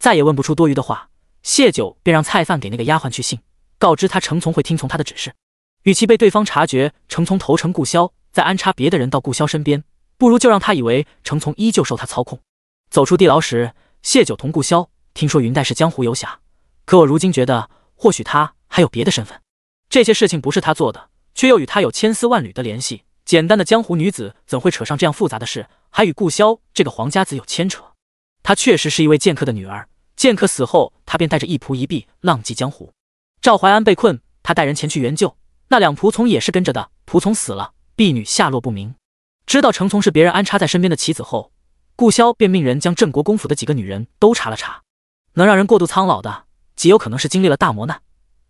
再也问不出多余的话，谢九便让菜贩给那个丫鬟去信，告知他程从会听从他的指示。与其被对方察觉程从投诚顾萧，再安插别的人到顾萧身边，不如就让他以为程从依旧受他操控。走出地牢时，谢九同顾萧听说云黛是江湖游侠，可我如今觉得或许他还有别的身份。这些事情不是他做的，却又与他有千丝万缕的联系。简单的江湖女子怎会扯上这样复杂的事，还与顾萧这个皇家子有牵扯？她确实是一位剑客的女儿，剑客死后，他便带着一仆一婢浪迹江湖。赵怀安被困，他带人前去援救，那两仆从也是跟着的，仆从死了，婢女下落不明。知道程从是别人安插在身边的棋子后，顾萧便命人将镇国公府的几个女人都查了查。能让人过度苍老的，极有可能是经历了大磨难。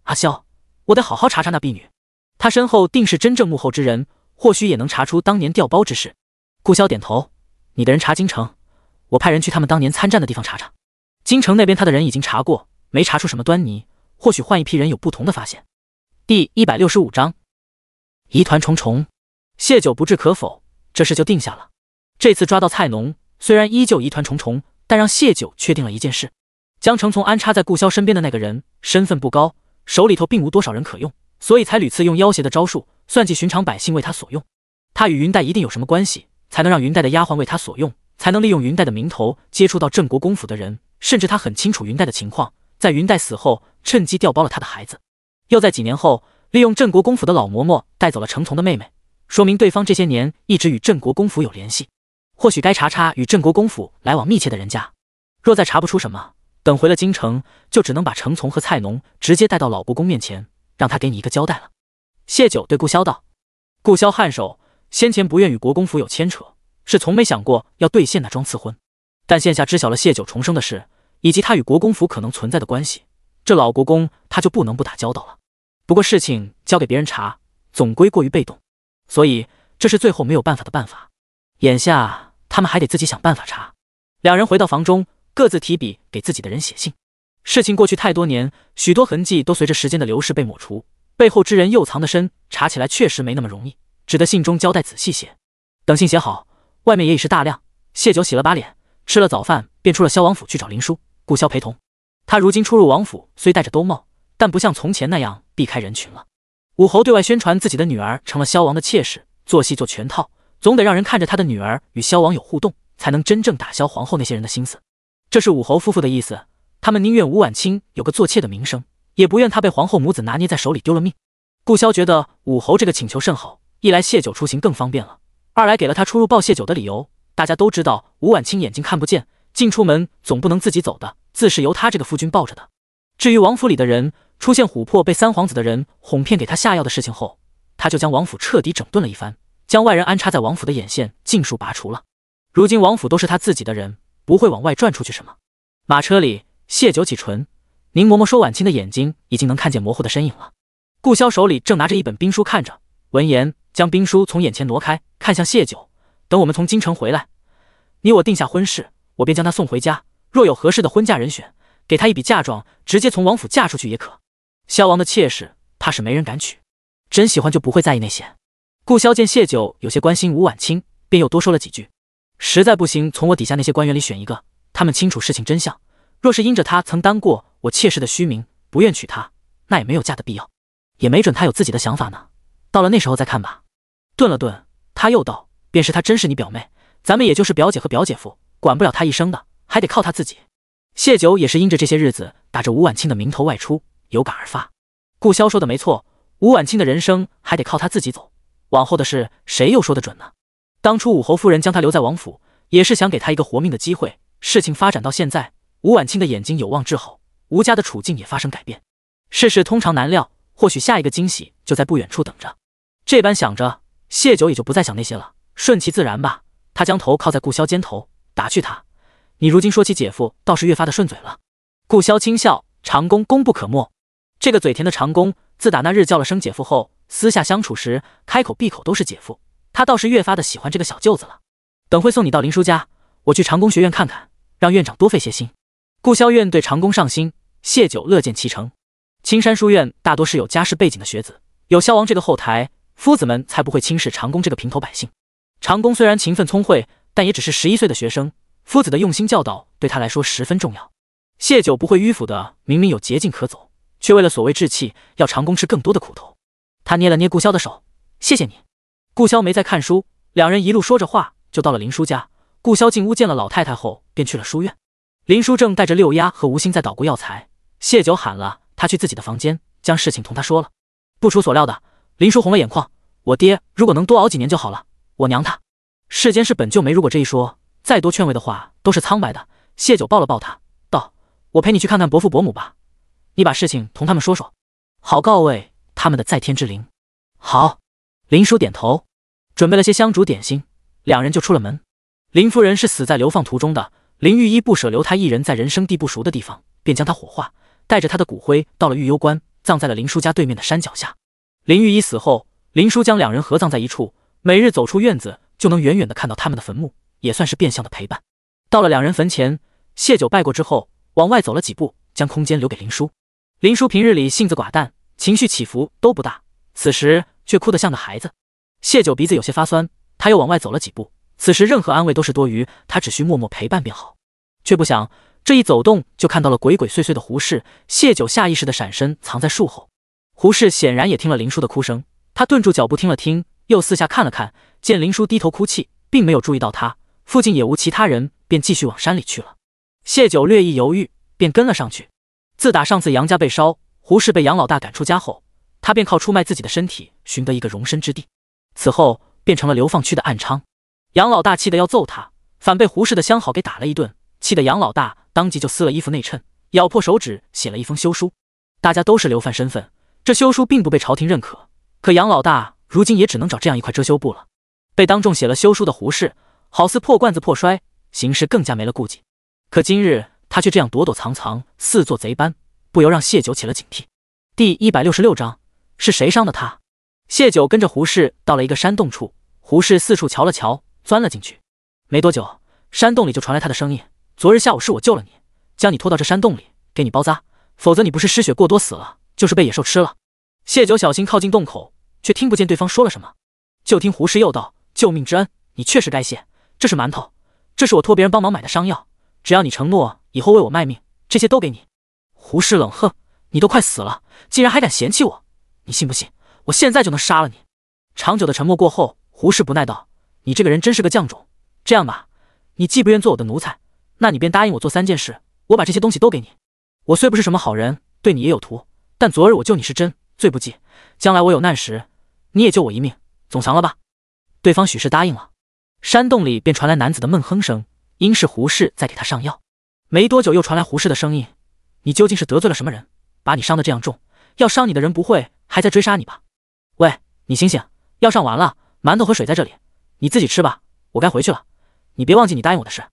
阿萧，我得好好查查那婢女，她身后定是真正幕后之人，或许也能查出当年调包之事。顾萧点头，你的人查京城，我派人去他们当年参战的地方查查。京城那边他的人已经查过，没查出什么端倪，或许换一批人有不同的发现。第165章，疑团重重。谢九不置可否，这事就定下了。这次抓到蔡农，虽然依旧疑团重重，但让谢九确定了一件事：将程从安插在顾萧身边的那个人身份不高，手里头并无多少人可用，所以才屡次用要挟的招数算计寻常百姓为他所用。他与云黛一定有什么关系，才能让云黛的丫鬟为他所用，才能利用云黛的名头接触到镇国公府的人。甚至他很清楚云黛的情况，在云黛死后趁机调包了他的孩子，又在几年后利用镇国公府的老嬷嬷带走了程从的妹妹，说明对方这些年一直与镇国公府有联系。或许该查查与镇国公府来往密切的人家，若再查不出什么，等回了京城，就只能把程从和蔡农直接带到老国公面前，让他给你一个交代了。谢九对顾萧道。顾萧颔首，先前不愿与国公府有牵扯，是从没想过要兑现那桩赐婚，但现下知晓了谢九重生的事，以及他与国公府可能存在的关系，这老国公他就不能不打交道了。不过事情交给别人查，总归过于被动，所以这是最后没有办法的办法。眼下他们还得自己想办法查。两人回到房中，各自提笔给自己的人写信。事情过去太多年，许多痕迹都随着时间的流逝被抹除，背后之人又藏得深，查起来确实没那么容易，只得信中交代仔细些。等信写好，外面也已是大亮，谢九洗了把脸，吃了早饭，便出了萧王府去找林殊。顾萧陪同。他如今出入王府，虽戴着兜帽，但不像从前那样避开人群了。武侯对外宣传自己的女儿成了萧王的妾室，做戏做全套，总得让人看着他的女儿与萧王有互动，才能真正打消皇后那些人的心思。这是武侯夫妇的意思，他们宁愿吴婉清有个做妾的名声，也不愿他被皇后母子拿捏在手里丢了命。顾萧觉得武侯这个请求甚好，一来谢九出行更方便了，二来给了他出入报谢酒的理由。大家都知道吴婉清眼睛看不见，进出门总不能自己走的，自是由他这个夫君抱着的。至于王府里的人，出现琥珀被三皇子的人哄骗给他下药的事情后，他就将王府彻底整顿了一番，将外人安插在王府的眼线尽数拔除了。如今王府都是他自己的人，不会往外转出去什么。马车里，谢九起唇，宁嬷嬷说婉清的眼睛已经能看见模糊的身影了。顾萧手里正拿着一本兵书看着，闻言将兵书从眼前挪开，看向谢九，等我们从京城回来，你我定下婚事，我便将他送回家，若有合适的婚嫁人选，给他一笔嫁妆，直接从王府嫁出去也可。萧王的妾室怕是没人敢娶，真喜欢就不会在意那些。顾萧见谢九有些关心吴婉清，便又多说了几句。实在不行，从我底下那些官员里选一个，他们清楚事情真相，若是因着他曾担过我妾室的虚名，不愿娶她，那也没有嫁的必要，也没准他有自己的想法呢，到了那时候再看吧。顿了顿，他又道，便是她真是你表妹，咱们也就是表姐和表姐夫，管不了她一生的，还得靠她自己。谢九也是因着这些日子打着吴婉清的名头外出，有感而发。顾萧说的没错，吴婉清的人生还得靠她自己走，往后的事谁又说得准呢？当初武侯夫人将她留在王府，也是想给她一个活命的机会。事情发展到现在，吴婉清的眼睛有望治好，吴家的处境也发生改变。世事通常难料，或许下一个惊喜就在不远处等着。这般想着，谢九也就不再想那些了，顺其自然吧。他将头靠在顾萧肩头，打趣他：你如今说起姐夫，倒是越发的顺嘴了。顾萧轻笑：长工功不可没。这个嘴甜的长工，自打那日叫了声姐夫后，私下相处时开口闭口都是姐夫，他倒是越发的喜欢这个小舅子了。等会送你到林叔家，我去长工学院看看，让院长多费些心。顾萧院对长工上心，谢九乐见其成。青山书院大多是有家世背景的学子，有萧王这个后台，夫子们才不会轻视长工这个平头百姓。长工虽然勤奋聪慧，但也只是11岁的学生，夫子的用心教导对他来说十分重要。谢九不会迂腐的，明明有捷径可走，却为了所谓志气，要长工吃更多的苦头。他捏了捏顾潇的手，谢谢你。顾潇没在看书，两人一路说着话，就到了林叔家。顾潇进屋见了老太太后，便去了书院。林叔正带着六丫和吴兴在捣鼓药材，谢九喊了他去自己的房间，将事情同他说了。不出所料的，林叔红了眼眶，我爹如果能多熬几年就好了，我娘她。世间事本就没如果这一说，再多劝慰的话都是苍白的。谢九抱了抱他，道：我陪你去看看伯父伯母吧，你把事情同他们说说，好告慰他们的在天之灵。好。林叔点头，准备了些香烛点心，两人就出了门。林夫人是死在流放途中的，林御医不舍留她一人在人生地不熟的地方，便将她火化，带着她的骨灰到了玉幽关，葬在了林叔家对面的山脚下。林御医死后，林叔将两人合葬在一处，每日走出院子就能远远的看到他们的坟墓，也算是变相的陪伴。到了两人坟前，谢九拜过之后，往外走了几步，将空间留给林叔。林叔平日里性子寡淡，情绪起伏都不大，此时却哭得像个孩子。谢九鼻子有些发酸，他又往外走了几步，此时任何安慰都是多余，他只需默默陪伴便好。却不想这一走动就看到了鬼鬼祟祟的胡适，谢九下意识的闪身藏在树后。胡适显然也听了林叔的哭声，他顿住脚步听了听，又四下看了看，见林叔低头哭泣，并没有注意到他，附近也无其他人，便继续往山里去了。谢九略一犹豫，便跟了上去。自打上次杨家被烧，胡适被杨老大赶出家后，他便靠出卖自己的身体寻得一个容身之地，此后变成了流放区的暗娼。杨老大气得要揍他，反被胡适的相好给打了一顿，气得杨老大当即就撕了衣服内衬，咬破手指写了一封休书。大家都是流犯身份，这休书并不被朝廷认可，可杨老大如今也只能找这样一块遮羞布了。被当众写了休书的胡适，好似破罐子破摔，行事更加没了顾忌。可今日他却这样躲躲藏藏，似做贼般，不由让谢九起了警惕。第166章，是谁伤的他？谢九跟着胡适到了一个山洞处，胡适四处瞧了瞧，钻了进去。没多久，山洞里就传来他的声音：昨日下午是我救了你，将你拖到这山洞里，给你包扎，否则你不是失血过多死了，就是被野兽吃了。谢九小心靠近洞口，却听不见对方说了什么。就听胡适又道：救命之恩，你确实该谢。这是馒头，这是我托别人帮忙买的伤药，只要你承诺以后为我卖命，这些都给你。胡适冷哼：你都快死了，竟然还敢嫌弃我，你信不信我现在就能杀了你？长久的沉默过后，胡适不耐道：你这个人真是个犟种。这样吧，你既不愿做我的奴才，那你便答应我做3件事，我把这些东西都给你。我虽不是什么好人，对你也有图，但昨日我救你是真，罪不记，将来我有难时，你也救我一命，总降了吧？对方许是答应了。山洞里便传来男子的闷哼声，应是胡适在给他上药。没多久又传来胡适的声音：你究竟是得罪了什么人，把你伤得这样重？要伤你的人不会还在追杀你吧？喂，你醒醒，药上完了，馒头和水在这里，你自己吃吧，我该回去了。你别忘记你答应我的事。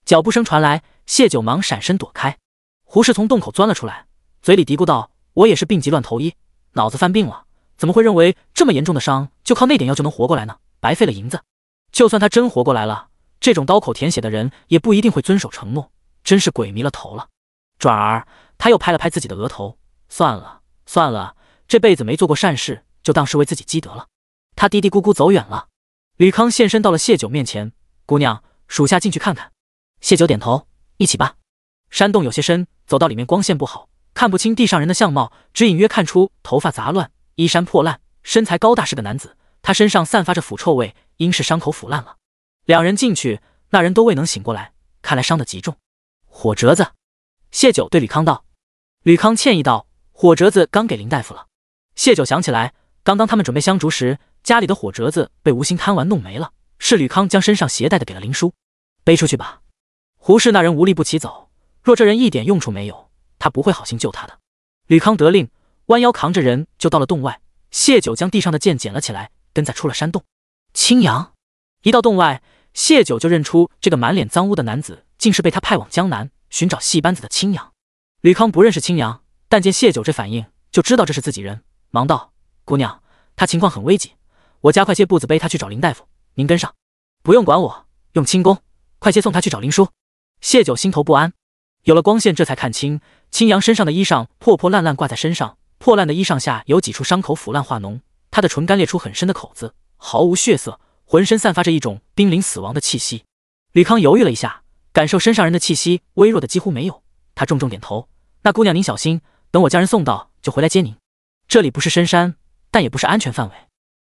脚步声传来，谢九忙闪身躲开。胡适从洞口钻了出来，嘴里嘀咕道：我也是病急乱投医，脑子犯病了，怎么会认为这么严重的伤就靠那点药就能活过来呢？白费了银子。就算他真活过来了，这种刀口舔血的人也不一定会遵守承诺，真是鬼迷了头了。转而他又拍了拍自己的额头，算了算了，这辈子没做过善事，就当是为自己积德了。他嘀嘀咕咕走远了。吕康现身到了谢九面前：姑娘，属下进去看看。谢九点头：一起吧。山洞有些深，走到里面光线不好，看不清地上人的相貌，只隐约看出头发杂乱，衣衫破烂，身材高大是个男子，他身上散发着腐臭味，应是伤口腐烂了。两人进去，那人都未能醒过来，看来伤得极重。火折子，谢九对吕康道。吕康歉意道：火折子刚给林大夫了。谢九想起来，刚刚他们准备香烛时，家里的火折子被吴兴贪玩弄没了，是吕康将身上携带的给了林叔。背出去吧。胡适那人无力不起走，若这人一点用处没有，他不会好心救他的。吕康得令，弯腰扛着人就到了洞外。谢九将地上的剑捡了起来，跟在出了山洞。青阳一到洞外，谢九就认出这个满脸脏污的男子，竟是被他派往江南寻找戏班子的青阳。吕康不认识青阳，但见谢九这反应，就知道这是自己人，忙道：姑娘，他情况很危急，我加快些步子背他去找林大夫，您跟上。不用管我，用轻功，快些送他去找林叔。谢九心头不安，有了光线，这才看清青阳身上的衣裳破破烂烂挂在身上，破烂的衣裳下有几处伤口腐烂化脓，他的唇干裂出很深的口子，毫无血色，浑身散发着一种濒临死亡的气息。吕康犹豫了一下，感受身上人的气息微弱的几乎没有，他重重点头：“那姑娘您小心，等我将人送到就回来接您。这里不是深山，但也不是安全范围。”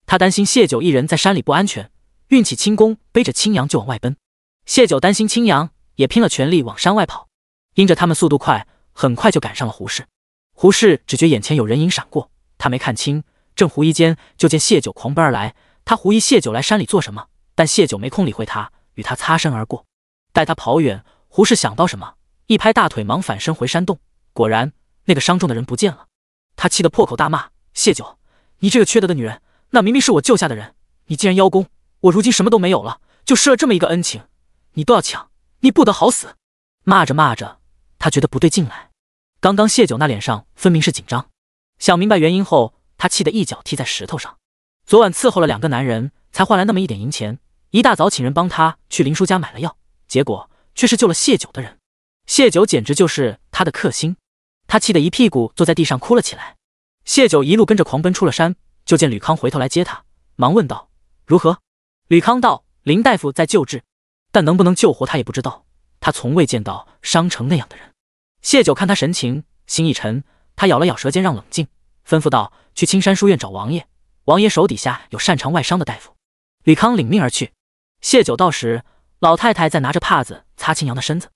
他担心谢九一人在山里不安全，运起轻功背着青阳就往外奔。谢九担心青阳，也拼了全力往山外跑。因着他们速度快，很快就赶上了胡氏。胡氏只觉眼前有人影闪过，他没看清，正狐疑间就见谢九狂奔而来。他狐疑谢九来山里做什么，但谢九没空理会他，与他擦身而过。待他跑远，胡氏想到什么，一拍大腿，忙反身回山洞。果然，那个伤重的人不见了。他气得破口大骂：“谢九，你这个缺德的女人！那明明是我救下的人，你竟然邀功！我如今什么都没有了，就失了这么一个恩情，你都要抢，你不得好死！”骂着骂着，他觉得不对劲来。刚刚谢九那脸上分明是紧张，想明白原因后，他气得一脚踢在石头上。昨晚伺候了2个男人，才换来那么一点银钱，一大早请人帮他去林叔家买了药，结果却是救了谢九的人。谢九简直就是他的克星，他气得一屁股坐在地上哭了起来。谢九一路跟着狂奔出了山，就见吕康回头来接他，忙问道：“如何？”吕康道：“林大夫在救治，但能不能救活他也不知道，他从未见到伤成那样的人。”谢九看他神情，心一沉，他咬了咬舌尖让冷静，吩咐道：“去青山书院找王爷，王爷手底下有擅长外伤的大夫。”吕康领命而去。谢九到时，老太太在拿着帕子擦青阳的身子。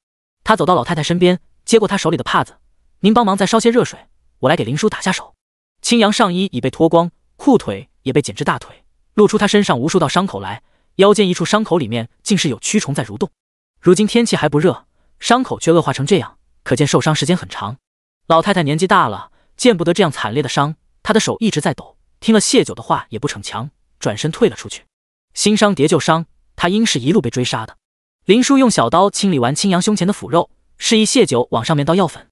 他走到老太太身边，接过她手里的帕子：“您帮忙再烧些热水，我来给林叔打下手。”青阳上衣已被脱光，裤腿也被剪至大腿，露出他身上无数道伤口来，腰间一处伤口里面竟是有蛆虫在蠕动。如今天气还不热，伤口却恶化成这样，可见受伤时间很长。老太太年纪大了，见不得这样惨烈的伤，她的手一直在抖，听了谢九的话也不逞强，转身退了出去。新伤叠旧伤，她应是一路被追杀的。林叔用小刀清理完青阳胸前的腐肉，示意谢九往上面倒药粉。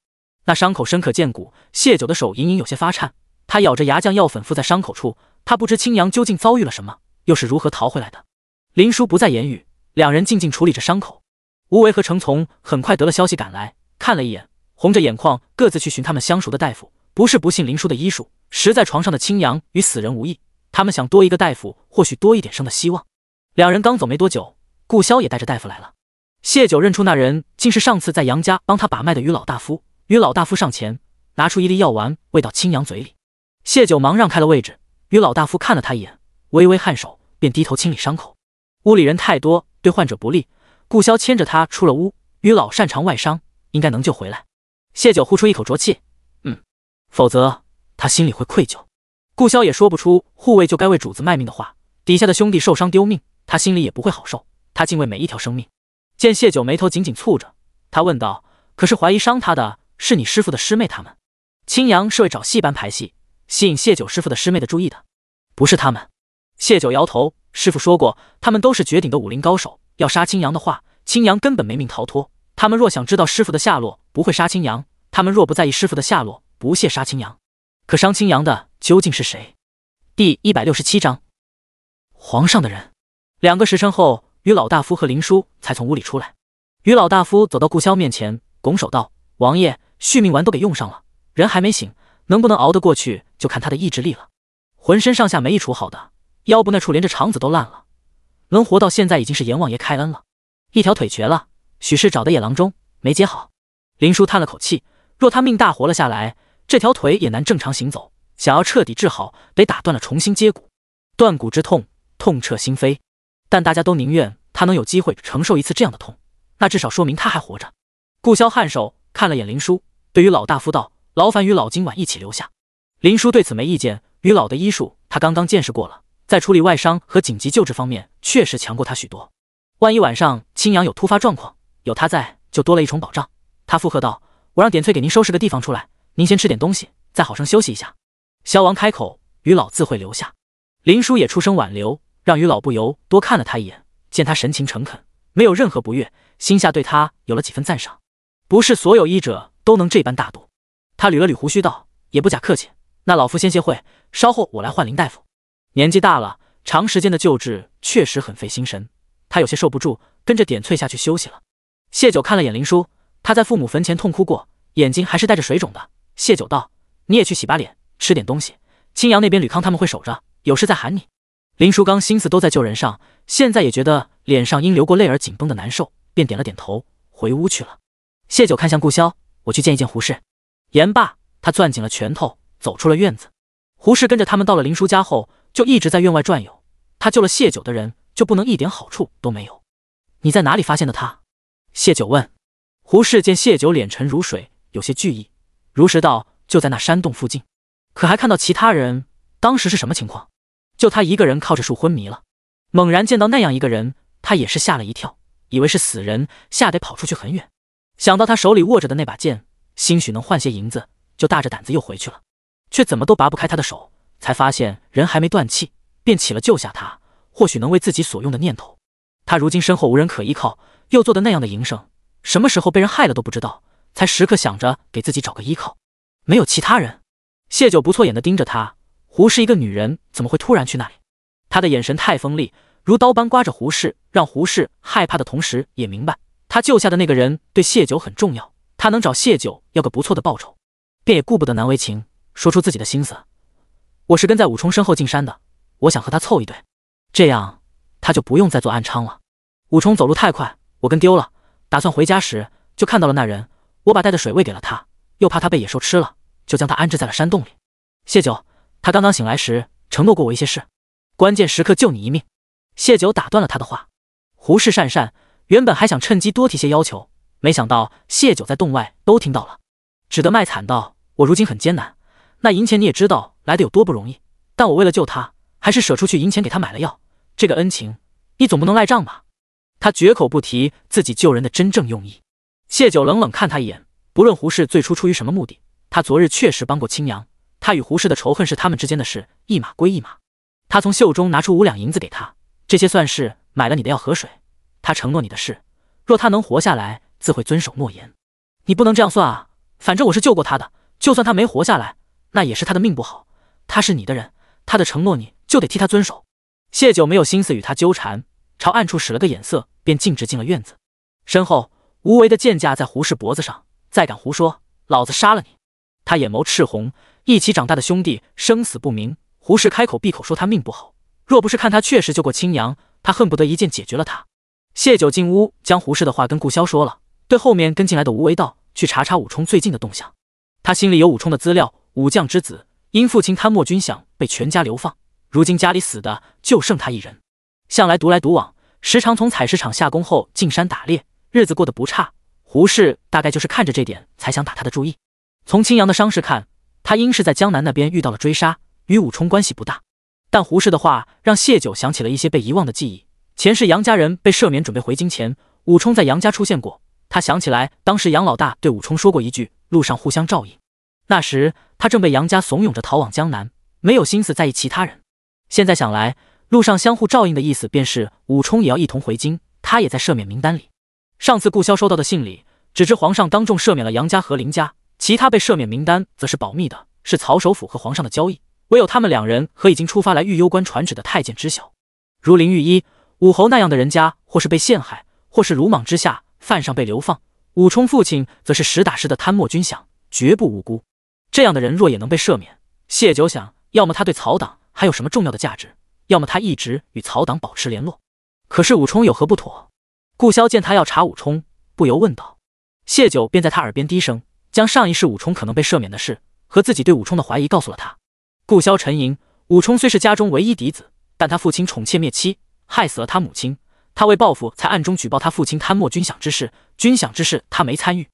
那伤口深可见骨，谢九的手隐隐有些发颤，他咬着牙将药粉敷在伤口处。他不知青阳究竟遭遇了什么，又是如何逃回来的。林叔不再言语，两人静静处理着伤口。吴为和程从很快得了消息赶来，看了一眼，红着眼眶各自去寻他们相熟的大夫。不是不信林叔的医术，实在床上的青阳与死人无异，他们想多一个大夫，或许多一点生的希望。两人刚走没多久，顾潇也带着大夫来了。谢九认出那人竟是上次在杨家帮他把脉的于老大夫。于老大夫上前拿出一粒药丸喂到青阳嘴里，谢九忙让开了位置。于老大夫看了他一眼，微微颔首，便低头清理伤口。屋里人太多，对患者不利，顾潇牵着他出了屋。于老擅长外伤，应该能救回来。谢九呼出一口浊气，否则他心里会愧疚。顾潇也说不出护卫就该为主子卖命的话，底下的兄弟受伤丢命，他心里也不会好受。他敬畏每一条生命。见谢九眉头紧紧蹙着，他问道：“可是怀疑伤他的是你师父的师妹他们？”青阳是为找戏班排戏，吸引谢九师父的师妹的注意的，不是他们。谢九摇头，师父说过，他们都是绝顶的武林高手，要杀青阳的话，青阳根本没命逃脱。他们若想知道师父的下落，不会杀青阳；他们若不在意师父的下落，不屑杀青阳。可伤青阳的究竟是谁？第167章，皇上的人。2个时辰后，于老大夫和林叔才从屋里出来。于老大夫走到顾潇面前，拱手道：“王爷，续命丸都给用上了，人还没醒，能不能熬得过去，就看他的意志力了。浑身上下没一处好的，腰部那处连着肠子都烂了，能活到现在已经是阎王爷开恩了。一条腿瘸了，许是找的野郎中没接好。”林叔叹了口气，若他命大活了下来，这条腿也难正常行走，想要彻底治好，得打断了重新接骨。断骨之痛，痛彻心扉，但大家都宁愿他能有机会承受一次这样的痛，那至少说明他还活着。顾潇颔首看了眼林叔，对于老大夫道：“劳烦于老今晚一起留下。”林叔对此没意见，于老的医术他刚刚见识过了，在处理外伤和紧急救治方面确实强过他许多。万一晚上青阳有突发状况，有他在就多了一重保障。他附和道：“我让点翠给您收拾个地方出来，您先吃点东西，再好生休息一下。”萧王开口，于老自会留下。林叔也出声挽留，让于老不由多看了他一眼，见他神情诚恳，没有任何不悦，心下对他有了几分赞赏。不是所有医者都能这般大度。他捋了捋胡须道：“也不假客气，那老夫先歇会，稍后我来换林大夫。年纪大了，长时间的救治确实很费心神，他有些受不住，跟着点翠下去休息了。”谢九看了眼林叔，他在父母坟前痛哭过，眼睛还是带着水肿的。谢九道：“你也去洗把脸，吃点东西。青阳那边吕康他们会守着，有事再喊你。”林书刚心思都在救人上，现在也觉得脸上因流过泪而紧绷的难受，便点了点头，回屋去了。谢九看向顾潇：“我去见一见胡氏。”言罢，他攥紧了拳头，走出了院子。胡氏跟着他们到了林叔家后，就一直在院外转悠。他救了谢九的人，就不能一点好处都没有？你在哪里发现的他？谢九问。胡氏见谢九脸沉如水，有些惧意，如实道：“就在那山洞附近。可还看到其他人？当时是什么情况？”就他一个人靠着树昏迷了。猛然见到那样一个人，他也是吓了一跳，以为是死人，吓得跑出去很远。想到他手里握着的那把剑，兴许能换些银子，就大着胆子又回去了，却怎么都拔不开他的手，才发现人还没断气，便起了救下他，或许能为自己所用的念头。他如今身后无人可依靠，又做的那样的营生，什么时候被人害了都不知道，才时刻想着给自己找个依靠。没有其他人。谢九不错眼地盯着他，胡氏一个女人怎么会突然去那里？他的眼神太锋利，如刀般刮着胡氏，让胡氏害怕的同时也明白，他救下的那个人对谢九很重要，他能找谢九要个不错的报酬，便也顾不得难为情，说出自己的心思：“我是跟在武冲身后进山的，我想和他凑一对，这样他就不用再做暗娼了。武冲走路太快，我跟丢了，打算回家时就看到了那人，我把带的水喂给了他，又怕他被野兽吃了，就将他安置在了山洞里。谢九，他刚刚醒来时承诺过我一些事，关键时刻救你一命。”谢九打断了他的话。胡氏讪讪，原本还想趁机多提些要求，没想到谢九在洞外都听到了，只得卖惨道：“我如今很艰难，那银钱你也知道来的有多不容易，但我为了救他，还是舍出去银钱给他买了药，这个恩情你总不能赖账吧？”他绝口不提自己救人的真正用意。谢九冷冷看他一眼，不论胡氏最初出于什么目的，他昨日确实帮过青阳，他与胡氏的仇恨是他们之间的事，一码归一码。他从袖中拿出5两银子给他，这些算是买了你的药和水。他承诺你的事，若他能活下来，自会遵守诺言。你不能这样算啊，反正我是救过他的，就算他没活下来，那也是他的命不好。他是你的人，他的承诺你就得替他遵守。谢九没有心思与他纠缠，朝暗处使了个眼色，便径直进了院子。身后无为的剑架在胡氏脖子上，再敢胡说，老子杀了你！他眼眸赤红，一起长大的兄弟生死不明，胡氏开口闭口说他命不好，若不是看他确实救过青阳，他恨不得一剑解决了他。谢九进屋将胡氏的话跟顾潇说了，对后面跟进来的吴为道：“去查查武冲最近的动向。”他心里有武冲的资料，武将之子，因父亲贪墨军饷被全家流放，如今家里死的就剩他一人，向来独来独往，时常从采石场下工后进山打猎，日子过得不差。胡氏大概就是看着这点才想打他的主意。从青阳的伤势看，他应是在江南那边遇到了追杀，与武冲关系不大。但胡氏的话让谢九想起了一些被遗忘的记忆。前世杨家人被赦免准备回京前，武冲在杨家出现过，他想起来当时杨老大对武冲说过一句：“路上互相照应。”那时他正被杨家怂恿着逃往江南，没有心思在意其他人。现在想来，路上相互照应的意思便是武冲也要一同回京，他也在赦免名单里。上次顾潇收到的信里只知皇上当众赦免了杨家和林家，其他被赦免名单则是保密的，是曹首府和皇上的交易，唯有他们2人和已经出发来御幽关传旨的太监知晓。如林御医、武侯那样的人家，或是被陷害，或是鲁莽之下犯上被流放，武冲父亲则是实打实的贪墨军饷，绝不无辜。这样的人若也能被赦免，谢九想，要么他对曹党还有什么重要的价值，要么他一直与曹党保持联络。可是武冲有何不妥？顾潇见他要查武冲，不由问道。谢九便在他耳边低声，将上一世武冲可能被赦免的事和自己对武冲的怀疑告诉了他。顾潇沉吟，武冲虽是家中唯一嫡子，但他父亲宠妾灭妻，害死了他母亲，他为报复才暗中举报他父亲贪墨军饷之事，军饷之事他没参与，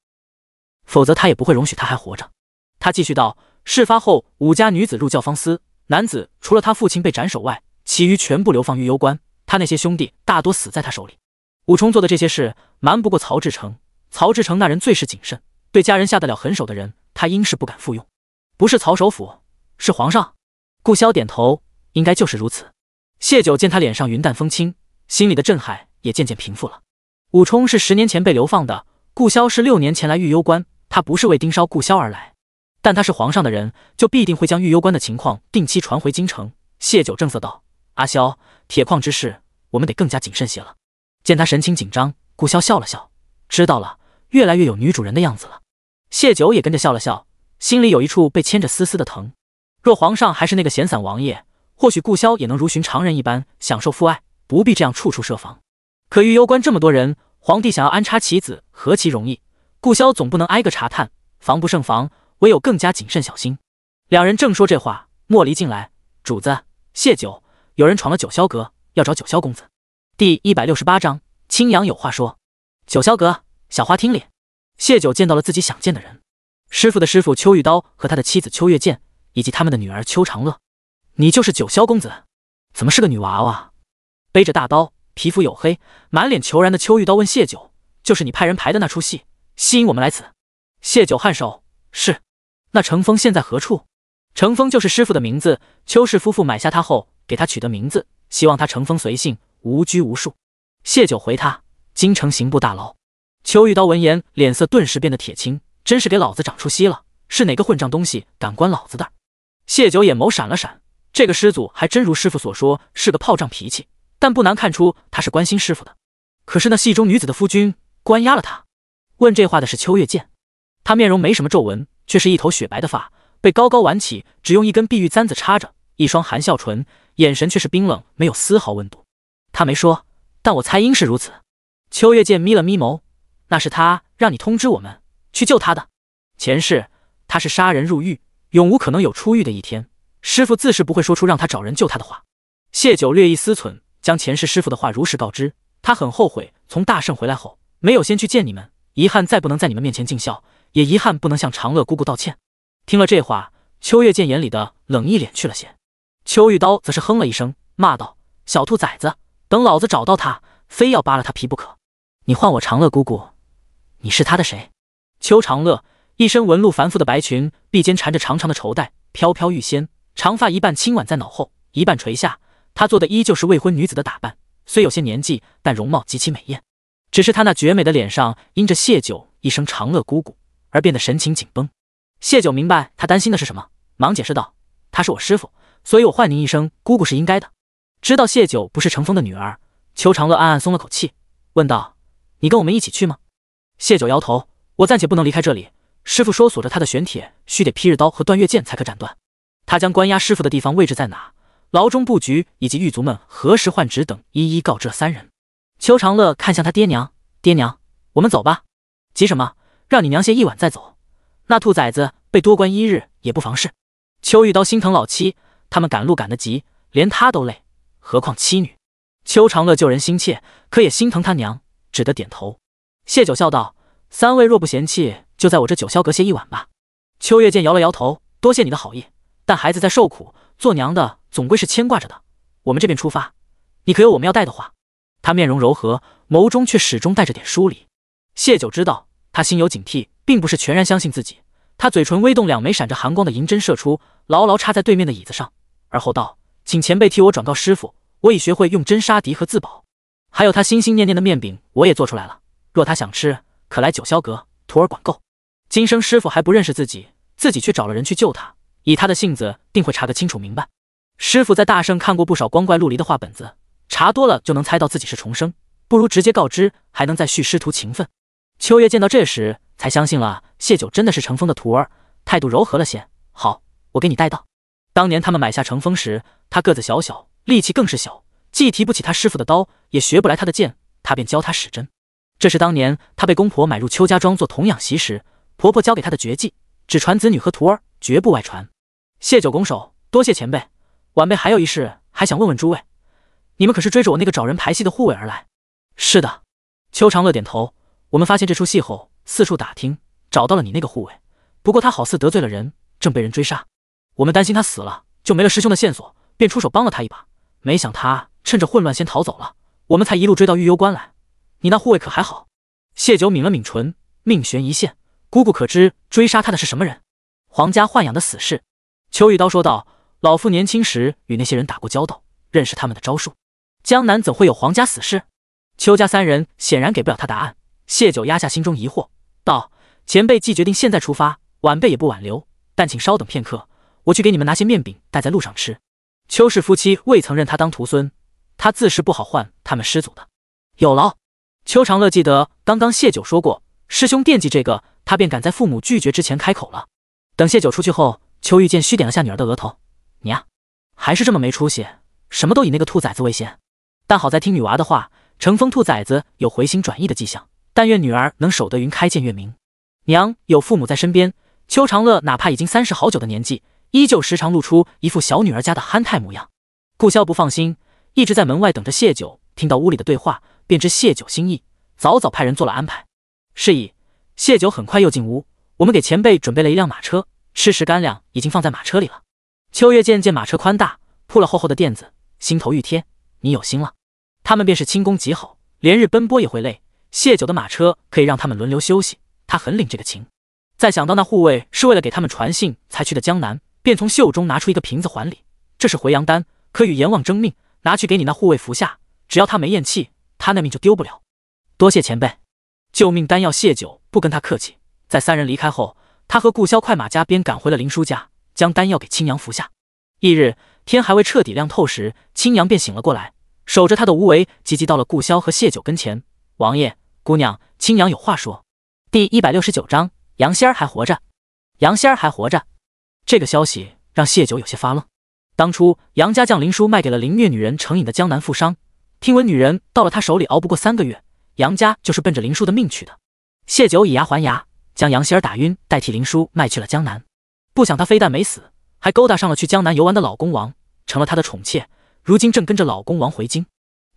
否则他也不会容许他还活着。他继续道：事发后武家女子入教坊司，男子除了他父亲被斩首外，其余全部流放御幽关，他那些兄弟大多死在他手里。武冲做的这些事瞒不过曹志成，曹志成那人最是谨慎，对家人下得了狠手的人，他应是不敢复用。不是曹首府，是皇上。顾潇点头，应该就是如此。谢九见他脸上云淡风轻，心里的震撼也渐渐平复了。武冲是10年前被流放的，顾潇是6年前来御幽关，他不是为盯梢顾潇而来，但他是皇上的人，就必定会将御幽关的情况定期传回京城。谢九正色道：阿萧，铁矿之事我们得更加谨慎些了。见他神情紧张，顾潇笑了笑，知道了，越来越有女主人的样子了。谢九也跟着笑了笑，心里有一处被牵着丝丝的疼。若皇上还是那个闲散王爷，或许顾萧也能如寻常人一般享受父爱，不必这样处处设防。可御幽关这么多人，皇帝想要安插棋子，何其容易！顾萧总不能挨个查探，防不胜防，唯有更加谨慎小心。两人正说这话，莫离进来，主子，谢九，有人闯了九霄阁，要找九霄公子。第168章，青阳有话说。九霄阁小花厅里，谢九见到了自己想见的人，师傅的师傅邱玉刀和他的妻子邱月剑，以及他们的女儿邱长乐。你就是九霄公子？怎么是个女娃娃？背着大刀，皮肤黝黑，满脸虬髯的邱玉刀问谢九：“就是你派人排的那出戏，吸引我们来此？”谢九颔首：“是。”那程峰现在何处？程峰就是师傅的名字，邱氏夫妇买下他后给他取的名字，希望他程峰随性，无拘无束。谢九回他：“京城刑部大牢。”邱玉刀闻言，脸色顿时变得铁青，真是给老子长出息了！是哪个混账东西敢关老子的？谢九眼眸闪了闪，这个师祖还真如师傅所说，是个炮仗脾气，但不难看出他是关心师傅的。可是那戏中女子的夫君关押了他。问这话的是邱月剑，他面容没什么皱纹，却是一头雪白的发，被高高挽起，只用一根碧玉簪子插着，一双含笑唇，眼神却是冰冷，没有丝毫温度。他没说，但我猜应是如此。邱月剑眯了眯眸，那是他让你通知我们去救他的。前世他是杀人入狱，永无可能有出狱的一天，师傅自是不会说出让他找人救他的话。谢九略一思忖，将前世师傅的话如实告知，他很后悔从大圣回来后没有先去见你们，遗憾再不能在你们面前尽孝，也遗憾不能向长乐姑姑道歉。听了这话，邱月剑眼里的冷意敛去了些。邱玉刀则是哼了一声，骂道：“小兔崽子，等老子找到他，非要扒了他皮不可！你唤我长乐姑姑，你是他的谁？”邱长乐一身纹路繁复的白裙，臂间缠着长长的绸带，飘飘欲仙，长发一半轻挽在脑后，一半垂下。她做的依旧是未婚女子的打扮，虽有些年纪，但容貌极其美艳。只是她那绝美的脸上，因着谢九一声长乐姑姑而变得神情紧绷。谢九明白她担心的是什么，忙解释道：“他是我师傅，所以我唤您一声姑姑是应该的。”知道谢九不是程峰的女儿，邱长乐暗暗松了口气，问道：“你跟我们一起去吗？”谢九摇头：“我暂且不能离开这里，师傅说锁着他的玄铁，须得劈日刀和断月剑才可斩断。他将关押师傅的地方位置在哪，牢中布局以及狱卒们何时换职等，一一告知了三人。”邱长乐看向他爹娘：“爹娘，我们走吧。”“急什么？让你娘歇一晚再走。那兔崽子被多关1日也不妨事。”邱玉刀心疼老妻，他们赶路赶得急，连他都累，何况妻女。邱长乐救人心切，可也心疼他娘，只得点头。谢九笑道：“三位若不嫌弃，就在我这九霄阁歇一晚吧。”邱月剑摇了摇头：“多谢你的好意，但孩子在受苦，做娘的总归是牵挂着的。我们这边出发，你可有我们要带的话？”他面容柔和，眸中却始终带着点疏离。谢九知道他心有警惕，并不是全然相信自己。他嘴唇微动，两枚闪着寒光的银针射出，牢牢插在对面的椅子上，而后道：“请前辈替我转告师傅，我已学会用针杀敌和自保。还有他心心念念的面饼，我也做出来了。若他想吃，可来九霄阁，徒儿管够。今生师傅还不认识自己，自己却找了人去救他，以他的性子，定会查个清楚明白。师傅在大圣看过不少光怪陆离的话本子，查多了就能猜到自己是重生，不如直接告知，还能再续师徒情分。”秋月见到这时，才相信了谢九真的是程峰的徒儿，态度柔和了些。“好，我给你带到。”当年他们买下程峰时，他个子小小，力气更是小，既提不起他师傅的刀，也学不来他的剑，他便教他使针。这是当年他被公婆买入邱家庄做童养媳时，婆婆教给他的绝技，只传子女和徒儿，绝不外传。谢九拱手：“多谢前辈，晚辈还有一事，还想问问诸位，你们可是追着我那个找人排戏的护卫而来？”“是的。”邱长乐点头。“我们发现这出戏后，四处打听，找到了你那个护卫，不过他好似得罪了人，正被人追杀。我们担心他死了，就没了师兄的线索，便出手帮了他一把。没想他趁着混乱先逃走了，我们才一路追到御幽关来。你那护卫可还好？”谢九抿了抿唇，命悬一线：“姑姑可知追杀他的是什么人？”“皇家豢养的死士。”邱玉刀说道：“老夫年轻时与那些人打过交道，认识他们的招数。江南怎会有皇家死士？”邱家三人显然给不了他答案。谢九压下心中疑惑，道：“前辈既决定现在出发，晚辈也不挽留，但请稍等片刻，我去给你们拿些面饼带在路上吃。”邱氏夫妻未曾认他当徒孙，他自是不好唤他们师祖的。有劳。邱长乐记得刚刚谢九说过，师兄惦记这个，他便赶在父母拒绝之前开口了。等谢九出去后，邱玉见虚点了下女儿的额头：“你呀，还是这么没出息，什么都以那个兔崽子为先。但好在听女娃的话，乘风兔崽子有回心转意的迹象。但愿女儿能守得云开见月明。”娘有父母在身边，邱长乐哪怕已经30好久的年纪，依旧时常露出一副小女儿家的憨态模样。顾潇不放心，一直在门外等着谢九，听到屋里的对话，便知谢九心意，早早派人做了安排。是以，谢九很快又进屋，我们给前辈准备了一辆马车，吃食干粮已经放在马车里了。秋月见马车宽大，铺了厚厚的垫子，心头欲贴，你有心了。他们便是轻功极好，连日奔波也会累，谢九的马车可以让他们轮流休息，他很领这个情。再想到那护卫是为了给他们传信才去的江南，便从袖中拿出一个瓶子还礼，这是回阳丹，可与阎王争命，拿去给你那护卫服下，只要他没咽气，他那命就丢不了。多谢前辈。救命丹药谢九不跟他客气，在三人离开后，他和顾潇快马加鞭赶回了林叔家，将丹药给青阳服下。翌日天还未彻底亮透时，青阳便醒了过来，守着他的无为急急到了顾潇和谢九跟前：“王爷，姑娘，青阳有话说。”第169章，杨仙儿还活着。杨仙儿还活着，这个消息让谢九有些发愣。当初杨家将林叔卖给了凌虐女人成瘾的江南富商，听闻女人到了他手里熬不过3个月，杨家就是奔着林叔的命去的。谢九以牙还牙，将杨仙儿打晕，代替林叔卖去了江南。不想他非但没死，还勾搭上了去江南游玩的老公王，成了他的宠妾，如今正跟着老公王回京。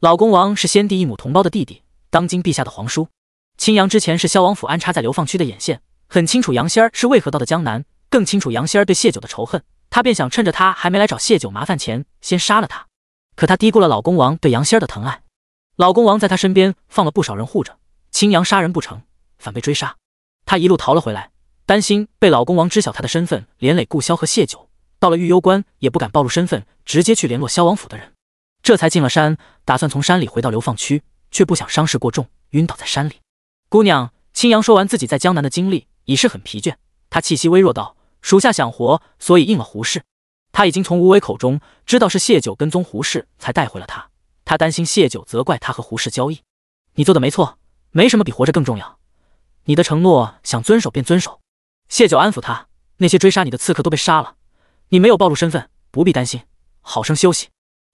老公王是先帝一母同胞的弟弟，当今陛下的皇叔。青阳之前是萧王府安插在流放区的眼线，很清楚杨仙儿是为何到的江南，更清楚杨仙儿对谢九的仇恨，他便想趁着他还没来找谢九麻烦前，先杀了他。可他低估了老公王对杨仙儿的疼爱，老公王在他身边放了不少人护着，青阳杀人不成，反被追杀。他一路逃了回来，担心被老公王知晓他的身份，连累顾潇和谢九，到了御幽关也不敢暴露身份，直接去联络萧王府的人，这才进了山，打算从山里回到流放区，却不想伤势过重，晕倒在山里。姑娘，青阳说完自己在江南的经历，已是很疲倦，他气息微弱道：“属下想活，所以应了胡氏。”他已经从吴伟口中知道是谢九跟踪胡氏才带回了他，他担心谢九责怪他和胡氏交易。你做的没错，没什么比活着更重要，你的承诺想遵守便遵守。谢九安抚他，那些追杀你的刺客都被杀了，你没有暴露身份，不必担心，好生休息。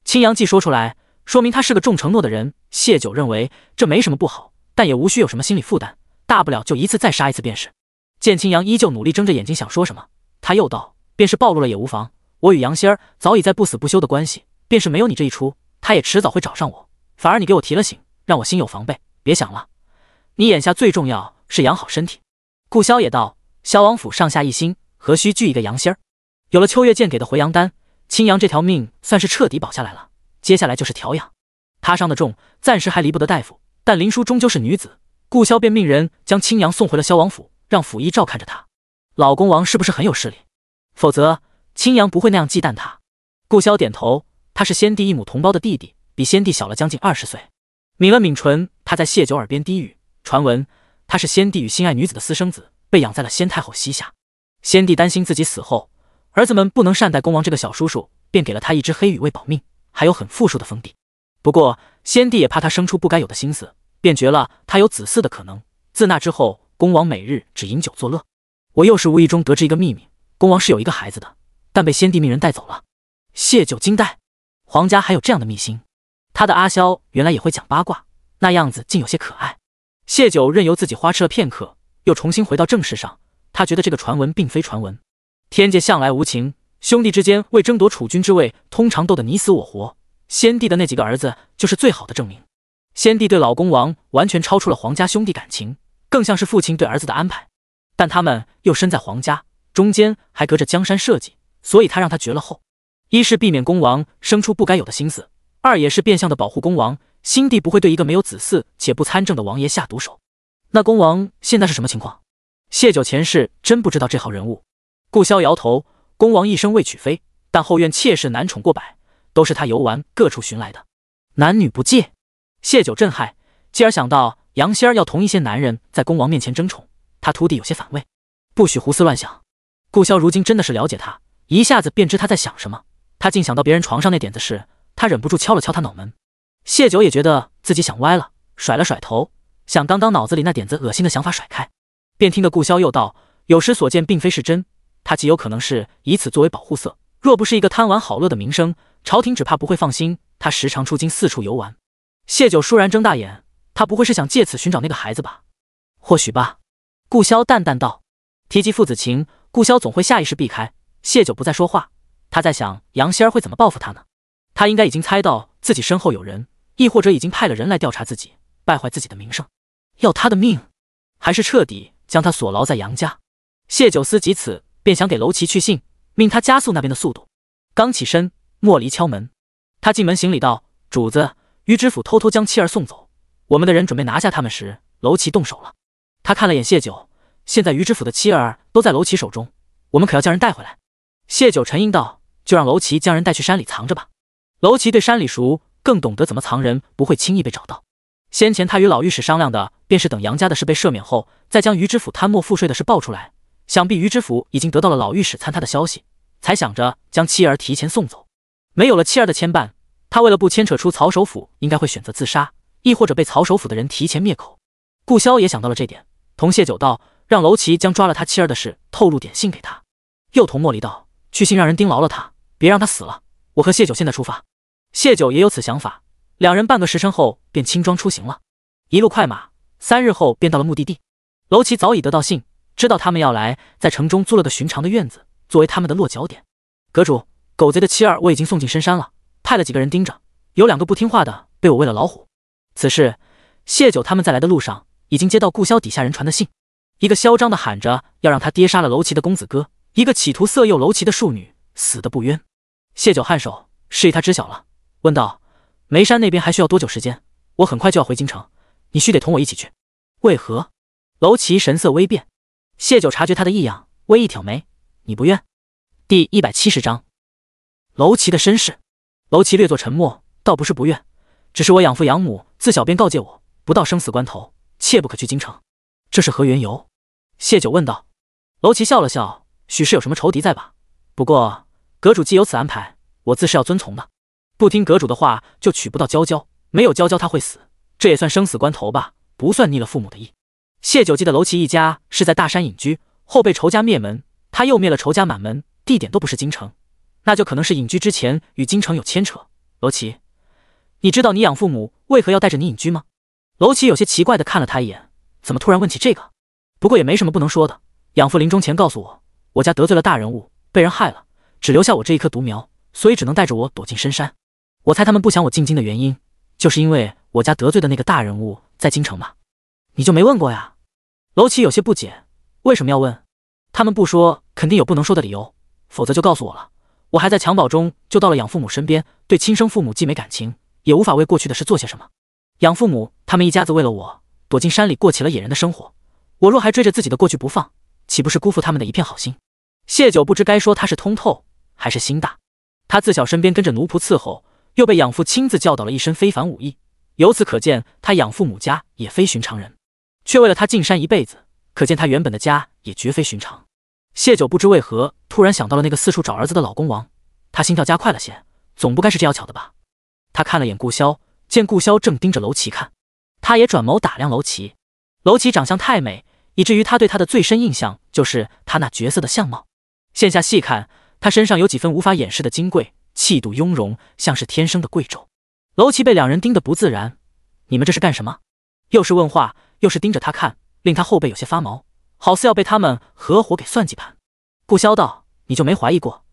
青阳既说出来，说明他是个重承诺的人，谢九认为这没什么不好，但也无需有什么心理负担，大不了就一次再杀一次便是。见青阳依旧努力睁着眼睛想说什么，他又道：“便是暴露了也无妨，我与杨仙儿早已在不死不休的关系，便是没有你这一出，他也迟早会找上我，反而你给我提了醒，让我心有防备，别想了。你眼下最重要是养好身体。”顾潇也道：“萧王府上下一心，何须惧一个杨仙儿？有了秋月剑给的回阳丹，青阳这条命算是彻底保下来了，接下来就是调养。他伤得重，暂时还离不得大夫，但林叔终究是女子，顾潇便命人将青阳送回了萧王府，让府医照看着他。老公王是不是很有势力？否则青阳不会那样忌惮他。”顾潇点头，他是先帝一母同胞的弟弟，比先帝小了将近20岁。抿了抿唇，他在谢九耳边低语：“传闻他是先帝与心爱女子的私生子，被养在了先太后膝下。先帝担心自己死后儿子们不能善待公王这个小叔叔，便给了他一只黑羽为保命，还有很富庶的封地。不过先帝也怕他生出不该有的心思，便绝了他有子嗣的可能。自那之后，公王每日只饮酒作乐。我又是无意中得知一个秘密，公王是有一个孩子的，但被先帝命人带走了。”谢九惊呆，皇家还有这样的秘辛？他的阿萧原来也会讲八卦，那样子竟有些可爱。谢九任由自己花痴了片刻，又重新回到正事上。他觉得这个传闻并非传闻，天界向来无情，兄弟之间为争夺储君之位，通常斗得你死我活。先帝的那几个儿子就是最好的证明。先帝对老公王完全超出了皇家兄弟感情，更像是父亲对儿子的安排。但他们又身在皇家，中间还隔着江山社稷，所以他让他绝了后，一是避免公王生出不该有的心思，二也是变相的保护公王，新帝不会对一个没有子嗣且不参政的王爷下毒手。那公王现在是什么情况？谢九前世真不知道这号人物。顾潇摇头，公王一生未娶妃，但后院妾室男宠过百，都是他游玩各处寻来的，男女不戒。谢九震撼，继而想到杨仙儿要同一些男人在公王面前争宠，他徒弟有些反胃，不许胡思乱想。顾潇如今真的是了解他，一下子便知他在想什么。他竟想到别人床上那点子时，他忍不住敲了敲他脑门。谢九也觉得自己想歪了，甩了甩头，想刚刚脑子里那点子恶心的想法甩开。便听得顾萧又道：“有时所见并非是真，他极有可能是以此作为保护色。若不是一个贪玩好乐的名声，朝廷只怕不会放心他时常出京四处游玩。”谢九倏然睁大眼，他不会是想借此寻找那个孩子吧？或许吧。顾萧淡淡道。提及父子情，顾萧总会下意识避开。谢九不再说话，他在想杨希儿会怎么报复他呢？他应该已经猜到自己身后有人，亦或者已经派了人来调查自己，败坏自己的名声，要他的命，还是彻底将他锁牢在杨家？谢九思及此，便想给楼骑去信，命他加速那边的速度。刚起身，莫离敲门。他进门行礼道：“主子，于知府偷偷将妻儿送走，我们的人准备拿下他们时，楼骑动手了。”他看了眼谢九，现在于知府的妻儿都在楼骑手中，我们可要将人带回来。谢九沉吟道：“就让楼骑将人带去山里藏着吧。”楼骑对山里熟，更懂得怎么藏人，不会轻易被找到。先前他与老御史商量的，便是等杨家的事被赦免后，再将于知府贪墨赋税的事爆出来。想必于知府已经得到了老御史参他的消息，才想着将妻儿提前送走。没有了妻儿的牵绊，他为了不牵扯出曹首府，应该会选择自杀，亦或者被曹首府的人提前灭口。顾萧也想到了这点，同谢九道：“让楼骑将抓了他妻儿的事透露点信给他。”又同莫离道：“去信让人盯牢了他，别让他死了。我和谢九现在出发。”谢九也有此想法，两人半个时辰后便轻装出行了。一路快马，3日后便到了目的地。楼骑早已得到信，知道他们要来，在城中租了个寻常的院子，作为他们的落脚点。阁主，狗贼的妻儿我已经送进深山了，派了几个人盯着，有2个不听话的被我喂了老虎。此事，谢九他们在来的路上已经接到顾萧底下人传的信，一个嚣张的喊着要让他爹杀了楼骑的公子哥，一个企图色诱楼骑的庶女，死得不冤。谢九颔首，示意他知晓了，问道：“眉山那边还需要多久时间？我很快就要回京城，你须得同我一起去。”为何？楼骑神色微变。谢九察觉他的异样，微一挑眉：“你不愿？”第170章楼骑的身世。楼骑略作沉默，倒不是不愿，只是我养父养母自小便告诫我，不到生死关头，切不可去京城。这是何缘由？谢九问道。楼骑笑了笑，许是有什么仇敌在吧？不过阁主既有此安排，我自是要遵从的。不听阁主的话，就娶不到娇娇，没有娇娇她会死，这也算生死关头吧，不算逆了父母的意。谢九记得楼骑一家是在大山隐居，后被仇家灭门，他又灭了仇家满门，地点都不是京城，那就可能是隐居之前与京城有牵扯。楼骑，你知道你养父母为何要带着你隐居吗？楼骑有些奇怪地看了他一眼，怎么突然问起这个？不过也没什么不能说的，养父临终前告诉我，我家得罪了大人物，被人害了，只留下我这一棵独苗，所以只能带着我躲进深山。我猜他们不想我进京的原因，就是因为我家得罪的那个大人物在京城吧？你就没问过呀？楼骑有些不解，为什么要问？他们不说，肯定有不能说的理由，否则就告诉我了。我还在襁褓中就到了养父母身边，对亲生父母既没感情，也无法为过去的事做些什么。养父母他们一家子为了我，躲进山里过起了野人的生活，我若还追着自己的过去不放，岂不是辜负他们的一片好心？谢九不知该说他是通透还是心大。他自小身边跟着奴仆伺候，又被养父亲自教导了一身非凡武艺，由此可见他养父母家也非寻常人，却为了他进山一辈子，可见他原本的家也绝非寻常。谢九不知为何突然想到了那个四处找儿子的老公王，他心跳加快了些，总不该是这样巧的吧？他看了眼顾萧，见顾萧正盯着楼骑看，他也转眸打量楼骑。楼骑长相太美，以至于他对他的最深印象就是他那绝色的相貌。现下细看，他身上有几分无法掩饰的金贵，气度雍容，像是天生的贵胄。楼骑被两人盯得不自然，你们这是干什么？又是问话，又是盯着他看，令他后背有些发毛，好似要被他们合伙给算计盘。顾萧道：“你就没怀疑过，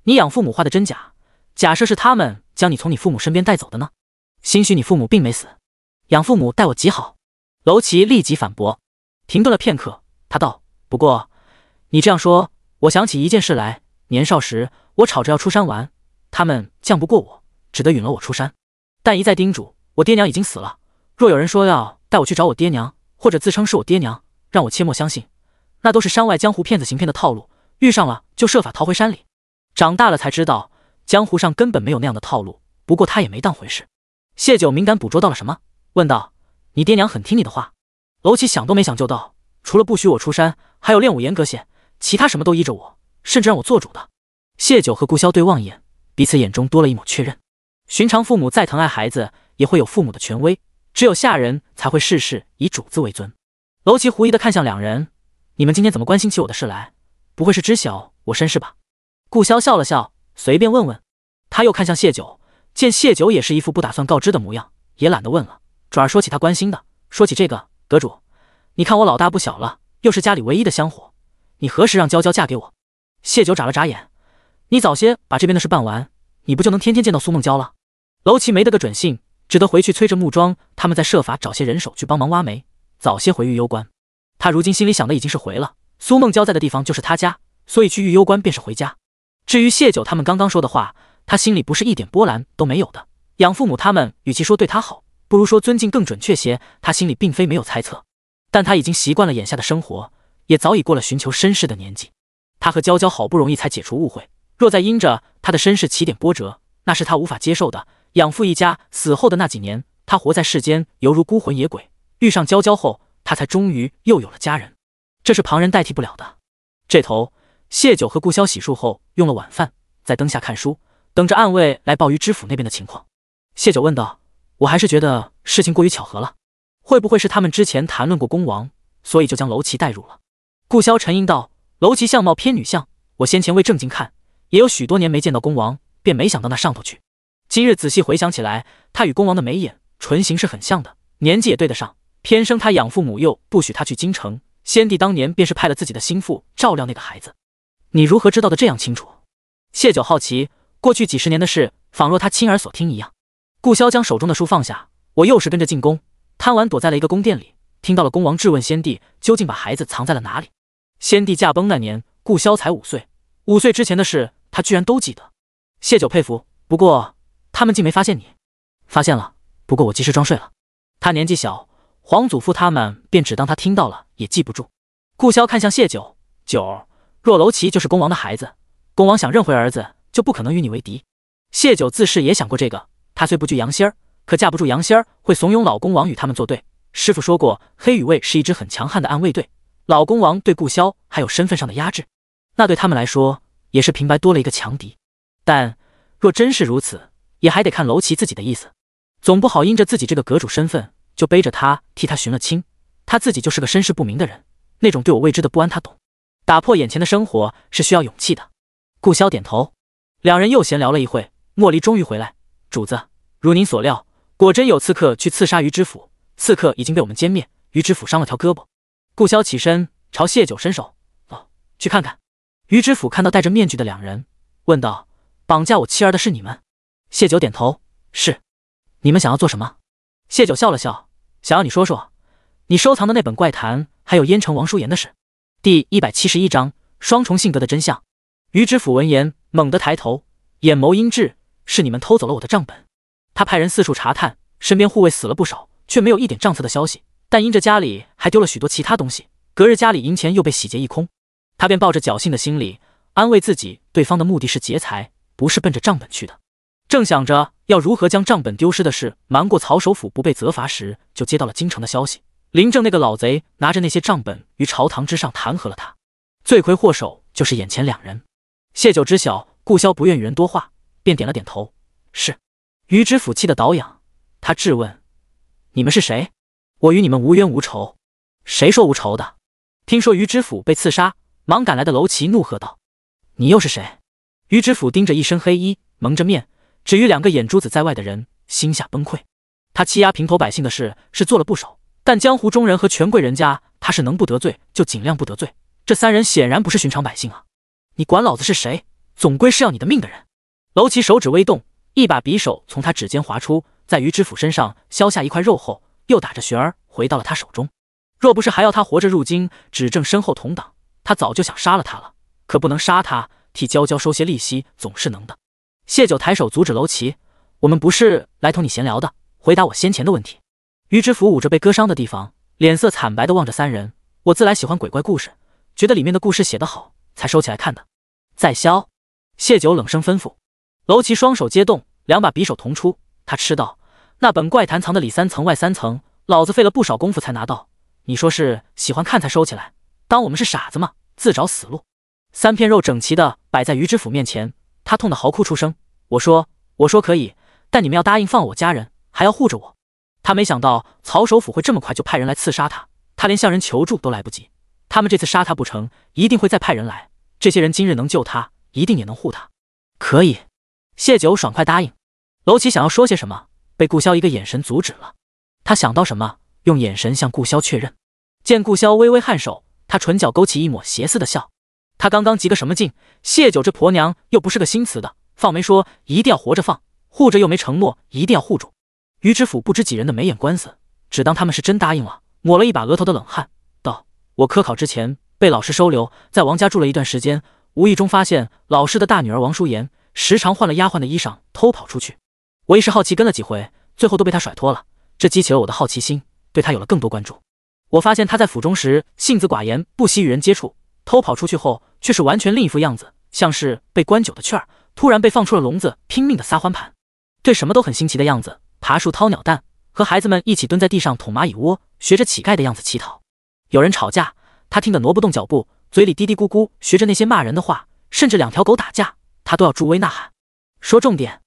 你养父母话的真假？假设是他们将你从你父母身边带走的呢？兴许你父母并没死，养父母待我极好。”楼骑立即反驳。停顿了片刻，他道：“不过你这样说，我想起一件事来。年少时我吵着要出山玩，他们犟不过我，只得允了我出山。但一再叮嘱，我爹娘已经死了，若有人说要带我去找我爹娘，或者自称是我爹娘，让我切莫相信，那都是山外江湖骗子行骗的套路，遇上了就设法逃回山里。长大了才知道，江湖上根本没有那样的套路，不过他也没当回事。”谢九敏感捕捉到了什么，问道：“你爹娘很听你的话？”楼骑想都没想就道：“除了不许我出山，还有练武严格些，其他什么都依着我，甚至让我做主的。”谢九和顾萧对望一眼，彼此眼中多了一抹确认。寻常父母再疼爱孩子，也会有父母的权威，只有下人才会事事以主子为尊。楼骑狐疑地看向两人，你们今天怎么关心起我的事来？不会是知晓我身世吧？顾潇笑了笑，随便问问。他又看向谢九，见谢九也是一副不打算告知的模样，也懒得问了，转而说起他关心的，说起这个，阁主，你看我老大不小了，又是家里唯一的香火，你何时让娇娇嫁给我？谢九眨了眨眼，你早些把这边的事办完，你不就能天天见到苏梦娇了？楼琪没得个准信，只得回去催着木庄他们再设法找些人手去帮忙挖煤，早些回玉幽关。他如今心里想的已经是回了，苏梦娇在的地方就是他家，所以去玉幽关便是回家。至于谢九他们刚刚说的话，他心里不是一点波澜都没有的。养父母他们与其说对他好，不如说尊敬更准确些，他心里并非没有猜测，但他已经习惯了眼下的生活，也早已过了寻求身世的年纪。他和娇娇好不容易才解除误会，若再因着他的身世起点波折，那是他无法接受的。养父一家死后的那几年，他活在世间犹如孤魂野鬼，遇上娇娇后，他才终于又有了家人，这是旁人代替不了的。这头谢九和顾潇洗漱后用了晚饭，在灯下看书，等着暗卫来报于知府那边的情况。谢九问道：我还是觉得事情过于巧合了，会不会是他们之前谈论过恭王，所以就将楼琪带入了？顾潇沉吟道：楼琪相貌偏女相，我先前未正经看，也有许多年没见到恭王，便没想到那上头去。今日仔细回想起来，他与恭王的眉眼唇形是很像的，年纪也对得上，偏生他养父母又不许他去京城，先帝当年便是派了自己的心腹照料那个孩子。你如何知道的这样清楚？谢九好奇，过去几十年的事，仿若他亲耳所听一样。顾潇将手中的书放下，我又是跟着进宫，贪玩躲在了一个宫殿里，听到了恭王质问先帝究竟把孩子藏在了哪里。先帝驾崩那年，顾潇才5岁，5岁之前的事，他居然都记得。谢九佩服，不过他们竟没发现你。发现了，不过我及时装睡了。他年纪小，皇祖父他们便只当他听到了，也记不住。顾潇看向谢九，九，若楼琪就是恭王的孩子，恭王想认回儿子，就不可能与你为敌。谢九自是也想过这个，他虽不惧杨仙儿，可架不住杨仙儿会怂恿老恭王与他们作对。师傅说过，黑羽卫是一支很强悍的暗卫队，老恭王对顾潇还有身份上的压制，那对他们来说也是平白多了一个强敌。但若真是如此，也还得看楼琪自己的意思，总不好因着自己这个阁主身份，就背着他替他寻了亲。他自己就是个身世不明的人，那种对我未知的不安他懂。打破眼前的生活是需要勇气的。顾潇点头，两人又闲聊了一会，莫离终于回来。主子，如您所料，果真有刺客去刺杀于知府，刺客已经被我们歼灭，于知府伤了条胳膊。顾潇起身朝谢九伸手，去看看。于知府看到戴着面具的两人，问道：绑架我妻儿的是你们？谢九点头，是。你们想要做什么？谢九笑了笑，想要你说说你收藏的那本怪谈，还有燕城王叔言的事。第171章双重性格的真相。于知府闻言猛地抬头，眼眸阴鸷，是你们偷走了我的账本。他派人四处查探，身边护卫死了不少，却没有一点账册的消息，但因着家里还丢了许多其他东西，隔日家里银钱又被洗劫一空，他便抱着侥幸的心理，安慰自己对方的目的是劫财，不是奔着账本去的。正想着要如何将账本丢失的事瞒过曹首府不被责罚时，就接到了京城的消息，林正那个老贼拿着那些账本于朝堂之上弹劾了他，罪魁祸首就是眼前两人。谢九知晓顾潇不愿与人多话，便点了点头，是。于知府气得倒仰，他质问：你们是谁？我与你们无冤无仇。谁说无仇的？听说于知府被刺杀，忙赶来的楼琪怒喝道：你又是谁？于知府盯着一身黑衣，蒙着面，至于两个眼珠子在外的人，心下崩溃。他欺压平头百姓的事是做了不少，但江湖中人和权贵人家，他是能不得罪就尽量不得罪。这三人显然不是寻常百姓啊！你管老子是谁？总归是要你的命的人。楼琪手指微动，一把匕首从他指尖划出，在于知府身上削下一块肉后，又打着旋儿回到了他手中。若不是还要他活着入京，指证身后同党，他早就想杀了他了。可不能杀他，替娇娇收些利息总是能的。谢九抬手阻止楼琪：我们不是来同你闲聊的，回答我先前的问题。于知府捂着被割伤的地方，脸色惨白地望着三人：我自来喜欢鬼怪故事，觉得里面的故事写得好，才收起来看的。在削。谢九冷声吩咐。楼琪双手接动，两把匕首同出。他嗤道：那本怪谈藏的里3层外3层，老子费了不少功夫才拿到，你说是喜欢看才收起来，当我们是傻子吗？自找死路。3片肉整齐地摆在于知府面前，他痛得嚎哭出声：我说可以，但你们要答应放我家人，还要护着我。他没想到曹首府会这么快就派人来刺杀他，他连向人求助都来不及。他们这次杀他不成，一定会再派人来。这些人今日能救他，一定也能护他。可以。谢九爽快答应。楼启想要说些什么，被顾潇一个眼神阻止了。他想到什么，用眼神向顾潇确认。见顾潇微微颔首，他唇角勾起一抹邪似的笑。他刚刚急个什么劲？谢九这婆娘又不是个新词的，放没说一定要活着放，护着又没承诺一定要护住。于知府不知几人的眉眼官司，只当他们是真答应了，抹了一把额头的冷汗，道：我科考之前被老师收留，在王家住了一段时间，无意中发现老师的大女儿王淑妍时常换了丫鬟的衣裳偷跑出去。我一时好奇跟了几回，最后都被她甩脱了，这激起了我的好奇心，对她有了更多关注。我发现她在府中时性子寡言，不惜与人接触，偷跑出去后却是完全另一副样子，像是被关久的雀儿，突然被放出了笼子，拼命的撒欢盘，对什么都很新奇的样子，爬树掏鸟蛋，和孩子们一起蹲在地上捅蚂蚁窝，学着乞丐的样子乞讨。有人吵架，他听得挪不动脚步，嘴里嘀嘀咕咕学着那些骂人的话，甚至两条狗打架，他都要助威呐喊。说重点。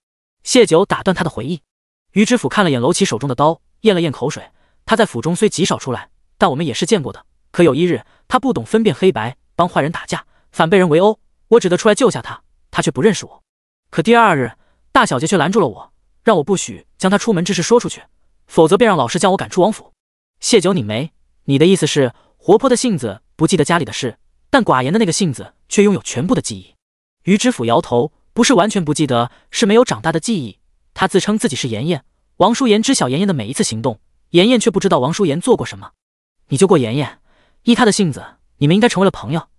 谢九打断他的回忆。于知府看了眼楼启手中的刀，咽了咽口水。他在府中虽极少出来，但我们也是见过的。可有一日，他不懂分辨黑白，帮坏人打架，反被人围殴，我只得出来救下他，他却不认识我。可第二日，大小姐却拦住了我，让我不许将他出门之事说出去，否则便让老师将我赶出王府。谢九拧眉，你的意思是，活泼的性子不记得家里的事，但寡言的那个性子却拥有全部的记忆？于知府摇头，不是完全不记得，是没有长大的记忆。他自称自己是妍妍，王淑妍知晓妍妍的每一次行动，妍妍却不知道王淑妍做过什么。你救过妍妍，依他的性子，你们应该成为了朋友。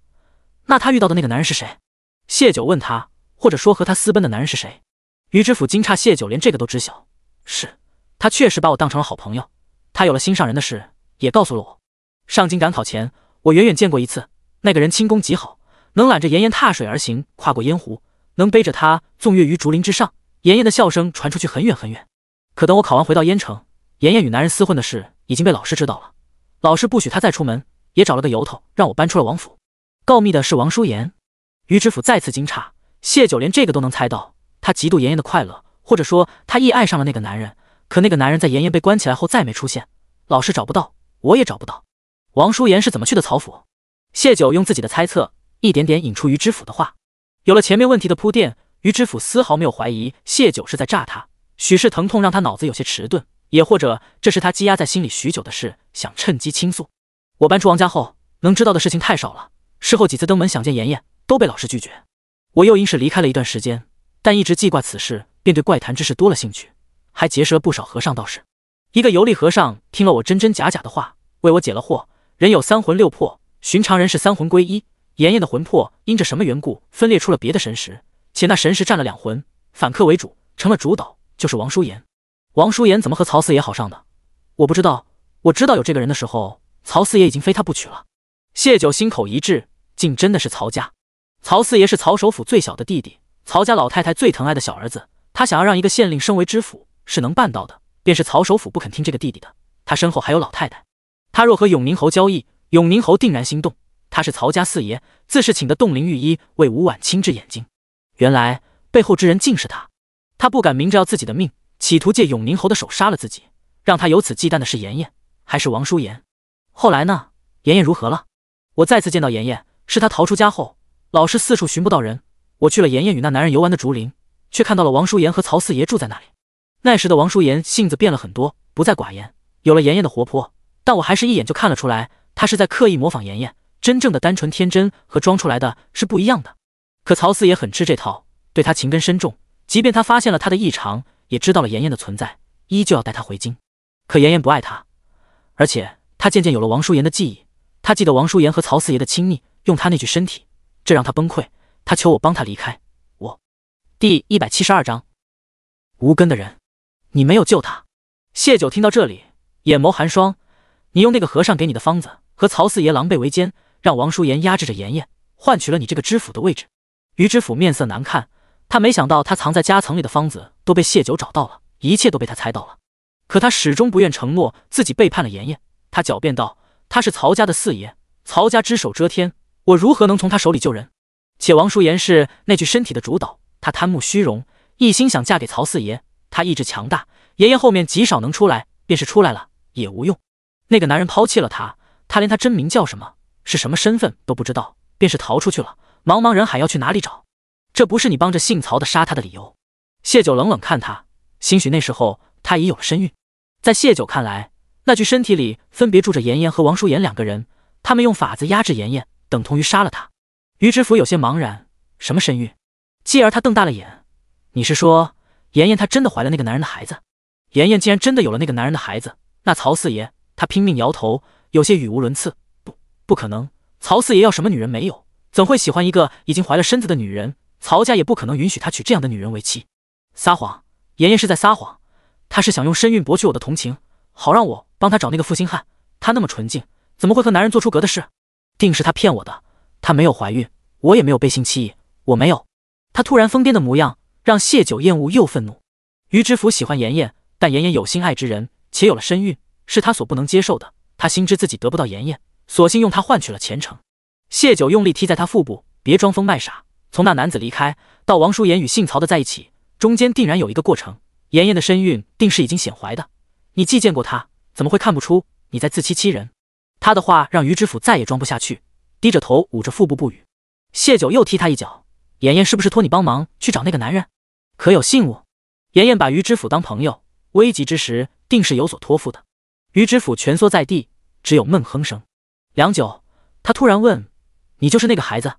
那他遇到的那个男人是谁？谢九问他，或者说和他私奔的男人是谁？于知府惊诧谢九连这个都知晓。是，他确实把我当成了好朋友，他有了心上人的事也告诉了我。上京赶考前，我远远见过一次，那个人轻功极好，能揽着妍妍踏水而行，跨过烟湖，能背着她纵跃于竹林之上，妍妍的笑声传出去很远很远。可等我考完回到燕城，妍妍与男人厮混的事已经被老师知道了，老师不许她再出门，也找了个由头让我搬出了王府。告密的是王淑妍。于知府再次惊诧，谢九连这个都能猜到，他嫉妒妍妍的快乐，或者说他亦爱上了那个男人。可那个男人在妍妍被关起来后再没出现，老师找不到，我也找不到。王淑妍是怎么去的曹府？谢九用自己的猜测一点点引出于知府的话。有了前面问题的铺垫，于知府丝毫没有怀疑谢九是在诈他，许是疼痛让他脑子有些迟钝，也或者这是他积压在心里许久的事，想趁机倾诉。我搬出王家后，能知道的事情太少了，事后几次登门想见妍妍，都被老师拒绝。我又因是离开了一段时间，但一直记挂此事，便对怪谈之事多了兴趣，还结识了不少和尚道士。一个游历和尚听了我真真假假的话，为我解了惑。人有三魂六魄，寻常人是三魂归一，妍妍的魂魄因着什么缘故分裂出了别的神识，且那神识占了两魂，反客为主，成了主导，就是王淑妍。王淑妍怎么和曹四爷好上的？我不知道，我知道有这个人的时候，曹四爷已经非他不娶了。谢九心口一滞，竟真的是曹家。曹四爷是曹首府最小的弟弟，曹家老太太最疼爱的小儿子，他想要让一个县令升为知府是能办到的，便是曹首府不肯听这个弟弟的。他身后还有老太太，他若和永宁侯交易，永宁侯定然心动。他是曹家四爷，自是请的冻龄御医为吴婉亲治眼睛。原来背后之人竟是他，他不敢明着要自己的命，企图借永宁侯的手杀了自己。让他由此忌惮的是妍妍，还是王淑妍？后来呢？妍妍如何了？我再次见到妍妍，是他逃出家后，老是四处寻不到人。我去了妍妍与那男人游玩的竹林，却看到了王淑妍和曹四爷住在那里。那时的王淑妍性子变了很多，不再寡言，有了妍妍的活泼，但我还是一眼就看了出来，她是在刻意模仿妍妍。真正的单纯天真和装出来的是不一样的。可曹四爷很吃这套，对他情根深重，即便他发现了他的异常，也知道了妍妍的存在，依旧要带他回京。可妍妍不爱他，而且他渐渐有了王淑妍的记忆，他记得王淑妍和曹四爷的亲密，用他那具身体，这让他崩溃，他求我帮他离开。我第172章无根的人，你没有救他。谢九听到这里，眼眸寒霜，你用那个和尚给你的方子和曹四爷狼狈为奸，让王淑妍压制着妍妍，换取了你这个知府的位置。于知府面色难看，他没想到他藏在夹层里的方子都被谢九找到了，一切都被他猜到了。可他始终不愿承诺自己背叛了妍妍，他狡辩道：他是曹家的四爷，曹家只手遮天，我如何能从他手里救人？且王淑妍是那具身体的主导，他贪慕虚荣，一心想嫁给曹四爷，他意志强大，妍妍后面极少能出来，便是出来了也无用。那个男人抛弃了他，他连他真名叫什么，是什么身份都不知道，便是逃出去了，茫茫人海要去哪里找？这不是你帮着姓曹的杀他的理由。谢九冷冷看他，兴许那时候他已有了身孕。在谢九看来，那具身体里分别住着妍妍和王淑妍两个人，他们用法子压制妍妍，等同于杀了他。于知府有些茫然，什么身孕？继而他瞪大了眼，你是说妍妍她真的怀了那个男人的孩子？妍妍既然真的有了那个男人的孩子，那曹四爷……他拼命摇头，有些语无伦次。不可能，曹四爷要什么女人没有，怎会喜欢一个已经怀了身子的女人？曹家也不可能允许他娶这样的女人为妻。撒谎，妍妍是在撒谎，她是想用身孕博取我的同情，好让我帮她找那个负心汉。她那么纯净，怎么会和男人做出格的事？定是她骗我的，她没有怀孕，我也没有背信弃义，我没有。她突然疯癫的模样，让谢九厌恶又愤怒。于知府喜欢妍妍，但妍妍有心爱之人，且有了身孕，是他所不能接受的。他心知自己得不到妍妍，索性用她换取了前程。谢九用力踢在他腹部，别装疯卖傻。从那男子离开到王淑妍与姓曹的在一起，中间定然有一个过程。妍妍的身孕定是已经显怀的，你既见过她，怎么会看不出你在自欺欺人？他的话让于知府再也装不下去，低着头捂着腹部不语。谢九又踢他一脚，妍妍是不是托你帮忙去找那个男人？可有信物？妍妍把于知府当朋友，危急之时定是有所托付的。于知府蜷缩在地，只有闷哼声。良久，他突然问，你就是那个孩子？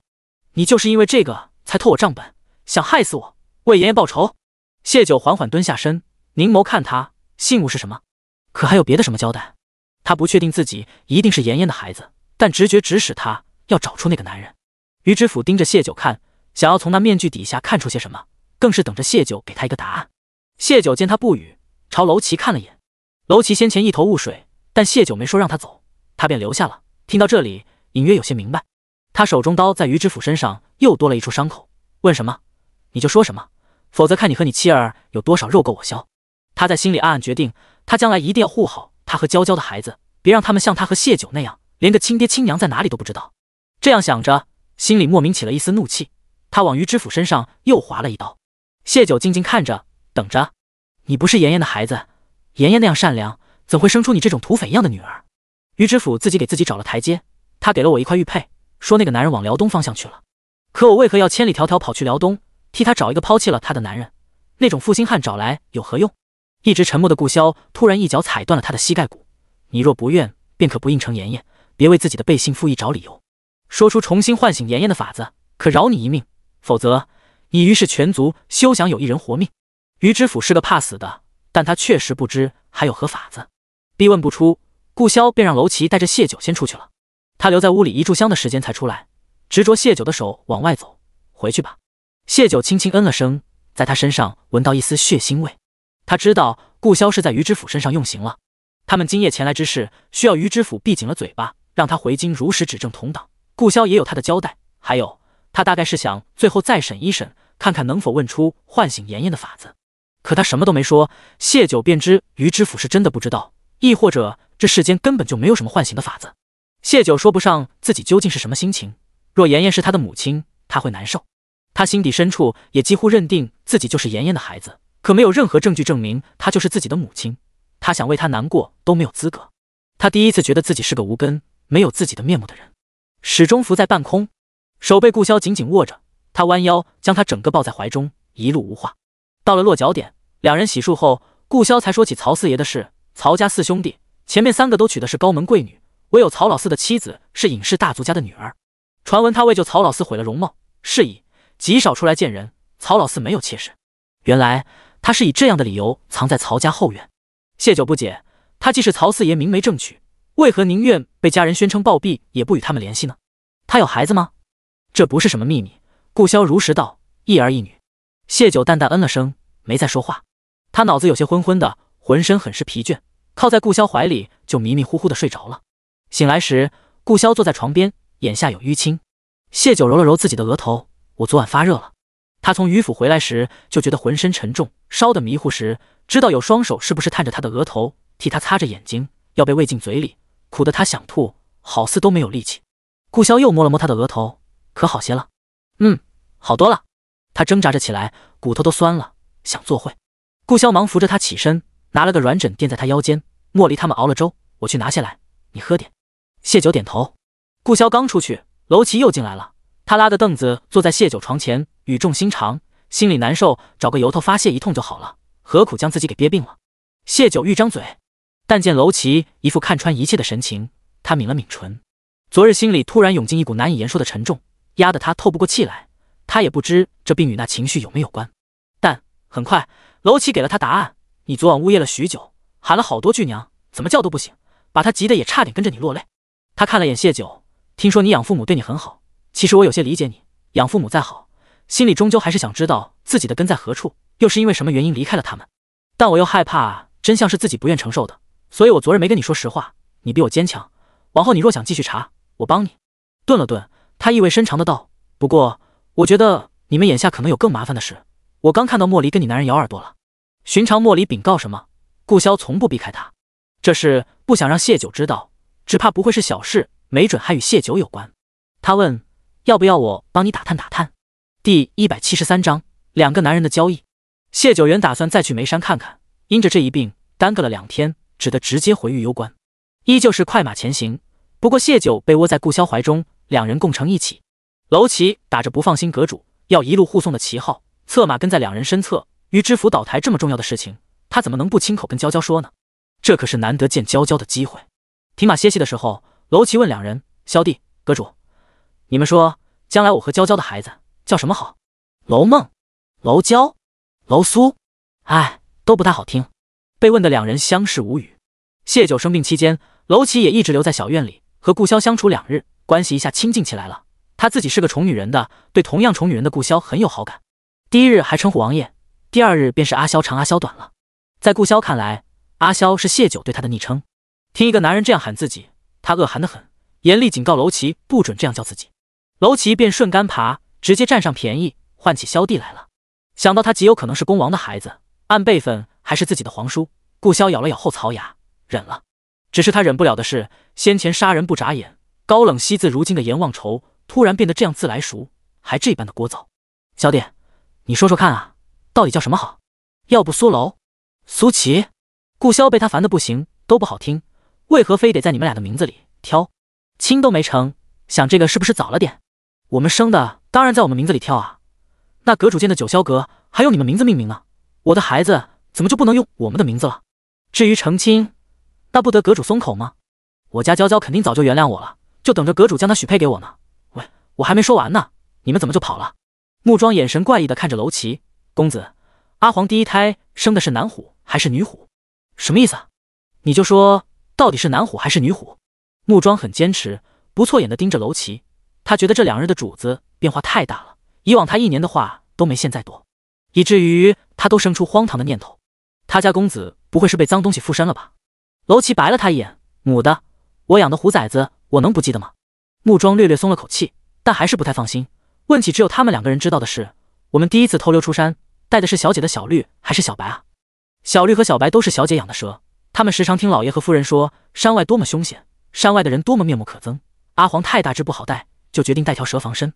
你就是因为这个才偷我账本，想害死我，为妍妍报仇？谢九缓缓蹲下身，凝眸看他，信物是什么？可还有别的什么交代？他不确定自己一定是妍妍的孩子，但直觉指使他要找出那个男人。于知府盯着谢九看，想要从那面具底下看出些什么，更是等着谢九给他一个答案。谢九见他不语，朝楼齐看了眼。楼齐先前一头雾水，但谢九没说让他走，他便留下了。听到这里，隐约有些明白。他手中刀在于知府身上又多了一处伤口，问什么你就说什么，否则看你和你妻儿有多少肉够我削。他在心里暗暗决定，他将来一定要护好他和娇娇的孩子，别让他们像他和谢九那样，连个亲爹亲娘在哪里都不知道。这样想着，心里莫名起了一丝怒气，他往于知府身上又划了一刀。谢九静静看着，等着。你不是妍妍的孩子，妍妍那样善良，怎会生出你这种土匪一样的女儿？于知府自己给自己找了台阶，他给了我一块玉佩，说那个男人往辽东方向去了。可我为何要千里迢迢跑去辽东，替他找一个抛弃了他的男人？那种负心汉找来有何用？一直沉默的顾潇突然一脚踩断了他的膝盖骨。你若不愿，便可不应承妍妍，别为自己的背信负义找理由，说出重新唤醒妍妍的法子，可饶你一命，否则你于是全族休想有一人活命。于知府是个怕死的，但他确实不知还有何法子，逼问不出，顾潇便让楼齐带着谢九先出去了。他留在屋里一炷香的时间才出来，执着谢九的手往外走。回去吧。谢九轻轻嗯了声，在他身上闻到一丝血腥味。他知道顾潇是在于知府身上用刑了。他们今夜前来之事，需要于知府闭紧了嘴巴，让他回京如实指证同党。顾潇也有他的交代，还有他大概是想最后再审一审，看看能否问出唤醒妍妍的法子。可他什么都没说，谢九便知于知府是真的不知道，亦或者这世间根本就没有什么唤醒的法子。谢九说不上自己究竟是什么心情，若妍妍是他的母亲，他会难受。他心底深处也几乎认定自己就是妍妍的孩子，可没有任何证据证明他就是自己的母亲。他想为他难过都没有资格。他第一次觉得自己是个无根没有自己的面目的人，始终浮在半空。手被顾潇紧紧握着，他弯腰将他整个抱在怀中，一路无话。到了落脚点，两人洗漱后，顾潇才说起曹四爷的事。曹家四兄弟前面三个都娶的是高门贵女，唯有曹老四的妻子是尹氏大族家的女儿。传闻他为救曹老四毁了容貌，是以极少出来见人。曹老四没有妾室，原来他是以这样的理由藏在曹家后院。谢九不解，他既是曹四爷明媒正娶，为何宁愿被家人宣称暴毙，也不与他们联系呢？他有孩子吗？这不是什么秘密。顾潇如实道，一儿一女。谢九淡淡嗯了声，没再说话。他脑子有些昏昏的，浑身很是疲倦，靠在顾潇怀里就迷迷糊糊的睡着了。醒来时，顾潇坐在床边，眼下有淤青。谢九揉了揉自己的额头，我昨晚发热了。他从于府回来时就觉得浑身沉重，烧得迷糊时，知道有双手是不是探着他的额头，替他擦着眼睛，要被喂进嘴里，苦得他想吐，好似都没有力气。顾潇又摸了摸他的额头，可好些了？好多了。他挣扎着起来，骨头都酸了，想坐会。顾潇忙扶着他起身，拿了个软枕垫在他腰间。茉莉他们熬了粥，我去拿下来，你喝点。谢九点头。顾潇刚出去，楼琪又进来了。他拉个凳子坐在谢九床前，语重心长，心里难受，找个由头发泄一通就好了，何苦将自己给憋病了？谢九欲张嘴，但见楼琪一副看穿一切的神情，他抿了抿唇。昨日心里突然涌进一股难以言说的沉重，压得他透不过气来。他也不知这病与那情绪有没有关，但很快楼琪给了他答案：你昨晚呜咽了许久，喊了好多句娘，怎么叫都不醒，把他急得也差点跟着你落泪。他看了眼谢九，听说你养父母对你很好，其实我有些理解你，养父母再好，心里终究还是想知道自己的根在何处，又是因为什么原因离开了他们。但我又害怕真相是自己不愿承受的，所以我昨日没跟你说实话。你比我坚强，往后你若想继续查，我帮你。顿了顿，他意味深长的道：不过我觉得你们眼下可能有更麻烦的事。我刚看到莫离跟你男人咬耳朵了。寻常莫离禀告什么，顾潇从不避开他，这事不想让谢九知道，只怕不会是小事，没准还与谢九有关。他问：要不要我帮你打探打探？第173章两个男人的交易。谢九原打算再去眉山看看，因着这一病耽搁了2天，只得直接回玉幽关，依旧是快马前行。不过谢九被窝在顾潇怀中，两人共乘一起。楼琪打着不放心阁主要一路护送的旗号，策马跟在两人身侧。于知府倒台这么重要的事情，他怎么能不亲口跟娇娇说呢？这可是难得见娇娇的机会。停马歇息的时候，楼琪问两人：萧弟，阁主，你们说将来我和娇娇的孩子叫什么好？楼梦、楼娇、楼苏，哎，都不太好听。被问的两人相视无语。谢九生病期间，楼琪也一直留在小院里，和顾潇相处2日，关系一下亲近起来了。他自己是个宠女人的，对同样宠女人的顾潇很有好感。第1日还称呼王爷，第2日便是阿萧长阿萧短了。在顾潇看来，阿萧是谢九对他的昵称。听一个男人这样喊自己，他恶寒得很，严厉警告楼琪不准这样叫自己。楼琪便顺杆爬，直接占上便宜，唤起萧弟来了。想到他极有可能是恭王的孩子，按辈分还是自己的皇叔，顾潇咬了咬后槽牙，忍了。只是他忍不了的是，先前杀人不眨眼，高冷惜字如今的阎王仇，突然变得这样自来熟，还这般的聒噪。萧弟，你说说看啊，到底叫什么好？要不苏楼、苏琪？顾潇被他烦得不行，都不好听，为何非得在你们俩的名字里挑？亲都没成，想这个是不是早了点？我们生的当然在我们名字里挑啊。那阁主监的九霄阁还用你们名字命名呢，我的孩子怎么就不能用我们的名字了？至于成亲，那不得阁主松口吗？我家娇娇肯定早就原谅我了，就等着阁主将她许配给我呢。喂，我还没说完呢，你们怎么就跑了？木庄眼神怪异地看着楼琪，公子，阿黄第1胎生的是男虎还是女虎？什么意思啊？你就说到底是男虎还是女虎？木庄很坚持，不错眼地盯着楼琪，他觉得这2日的主子变化太大了，以往他1年的话都没现在多，以至于他都生出荒唐的念头。他家公子不会是被脏东西附身了吧？楼琪白了他一眼，母的，我养的虎崽子我能不记得吗？木庄略略松了口气，但还是不太放心，问起只有他们2个人知道的事，我们第1次偷溜出山，带的是小姐的小绿还是小白啊？小绿和小白都是小姐养的蛇，他们时常听老爷和夫人说山外多么凶险，山外的人多么面目可憎，阿黄太大只不好带，就决定带条蛇防身。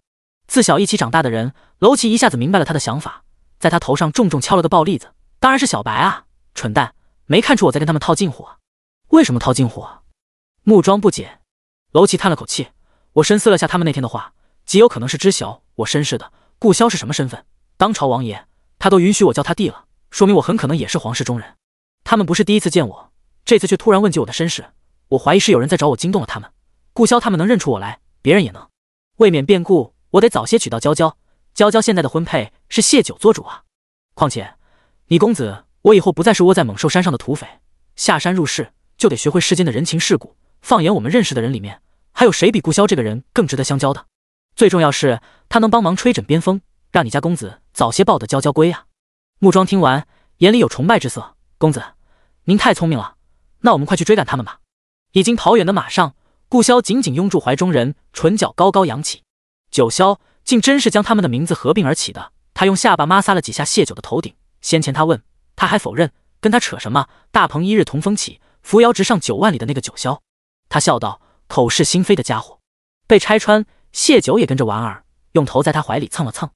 自小一起长大的人，楼琪一下子明白了他的想法，在他头上重重敲了个爆栗子，当然是小白啊，蠢蛋，没看出我在跟他们套近乎啊？为什么套近乎啊？木庄不解。楼琪叹了口气，我深思了下他们那天的话，极有可能是知晓我身世的。顾潇是什么身份？当朝王爷，他都允许我叫他弟了，说明我很可能也是皇室中人。他们不是第1次见我，这次却突然问及我的身世，我怀疑是有人在找我惊动了他们。顾潇他们能认出我来，别人也能。为免变故，我得早些娶到娇娇。娇娇现在的婚配是谢九做主啊。况且你公子，我以后不再是窝在猛兽山上的土匪，下山入世就得学会世间的人情世故。放眼我们认识的人里面，还有谁比顾潇这个人更值得相交的？最重要是他能帮忙吹枕边风，让你家公子早些抱得娇娇归啊。木庄听完，眼里有崇拜之色。公子，您太聪明了，那我们快去追赶他们吧。已经跑远的马上，顾潇紧紧拥住怀中人，唇角高高扬起。九霄竟真是将他们的名字合并而起的。他用下巴摩挲了几下谢九的头顶，先前他问，他还否认，跟他扯什么大鹏一日同风起，扶摇直上9万里的那个九霄。他笑道，口是心非的家伙。被拆穿，谢九也跟着莞尔，用头在他怀里蹭了蹭。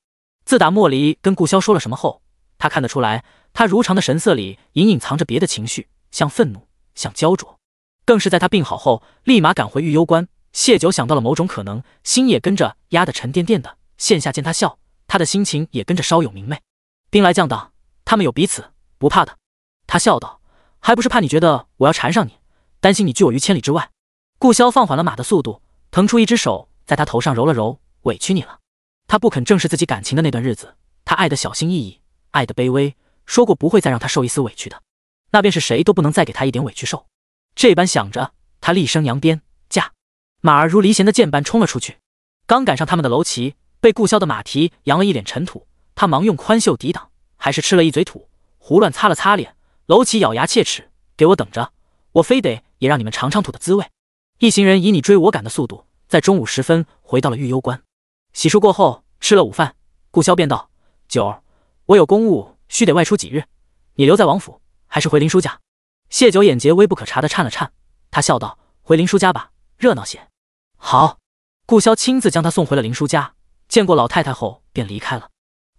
自打莫离跟顾潇说了什么后，他看得出来，他如常的神色里隐隐藏着别的情绪，像愤怒，像焦灼。更是在他病好后，立马赶回玉幽关，谢九想到了某种可能，心也跟着压得沉甸甸的。线下见他笑，他的心情也跟着稍有明媚。兵来将挡，他们有彼此，不怕的。他笑道：“还不是怕你觉得我要缠上你，担心你拒我于千里之外。”顾潇放缓了马的速度，腾出一只手在他头上揉了揉：“委屈你了。”他不肯正视自己感情的那段日子，他爱得小心翼翼，爱得卑微，说过不会再让他受一丝委屈的，那便是谁都不能再给他一点委屈受。这般想着，他厉声扬鞭驾，马儿如离弦的箭般冲了出去。刚赶上他们的楼骑，被顾潇的马蹄扬了一脸尘土，他忙用宽袖抵挡，还是吃了一嘴土，胡乱擦了擦脸。楼骑咬牙切齿：“给我等着，我非得也让你们尝尝土的滋味。”一行人以你追我赶的速度，在中午时分回到了玉幽关。洗漱过后，吃了午饭，顾潇便道：“九儿，我有公务，须得外出几日，你留在王府，还是回林叔家？”谢九眼睫微不可察的颤了颤，他笑道：“回林叔家吧，热闹些。”好。顾潇亲自将他送回了林叔家，见过老太太后便离开了。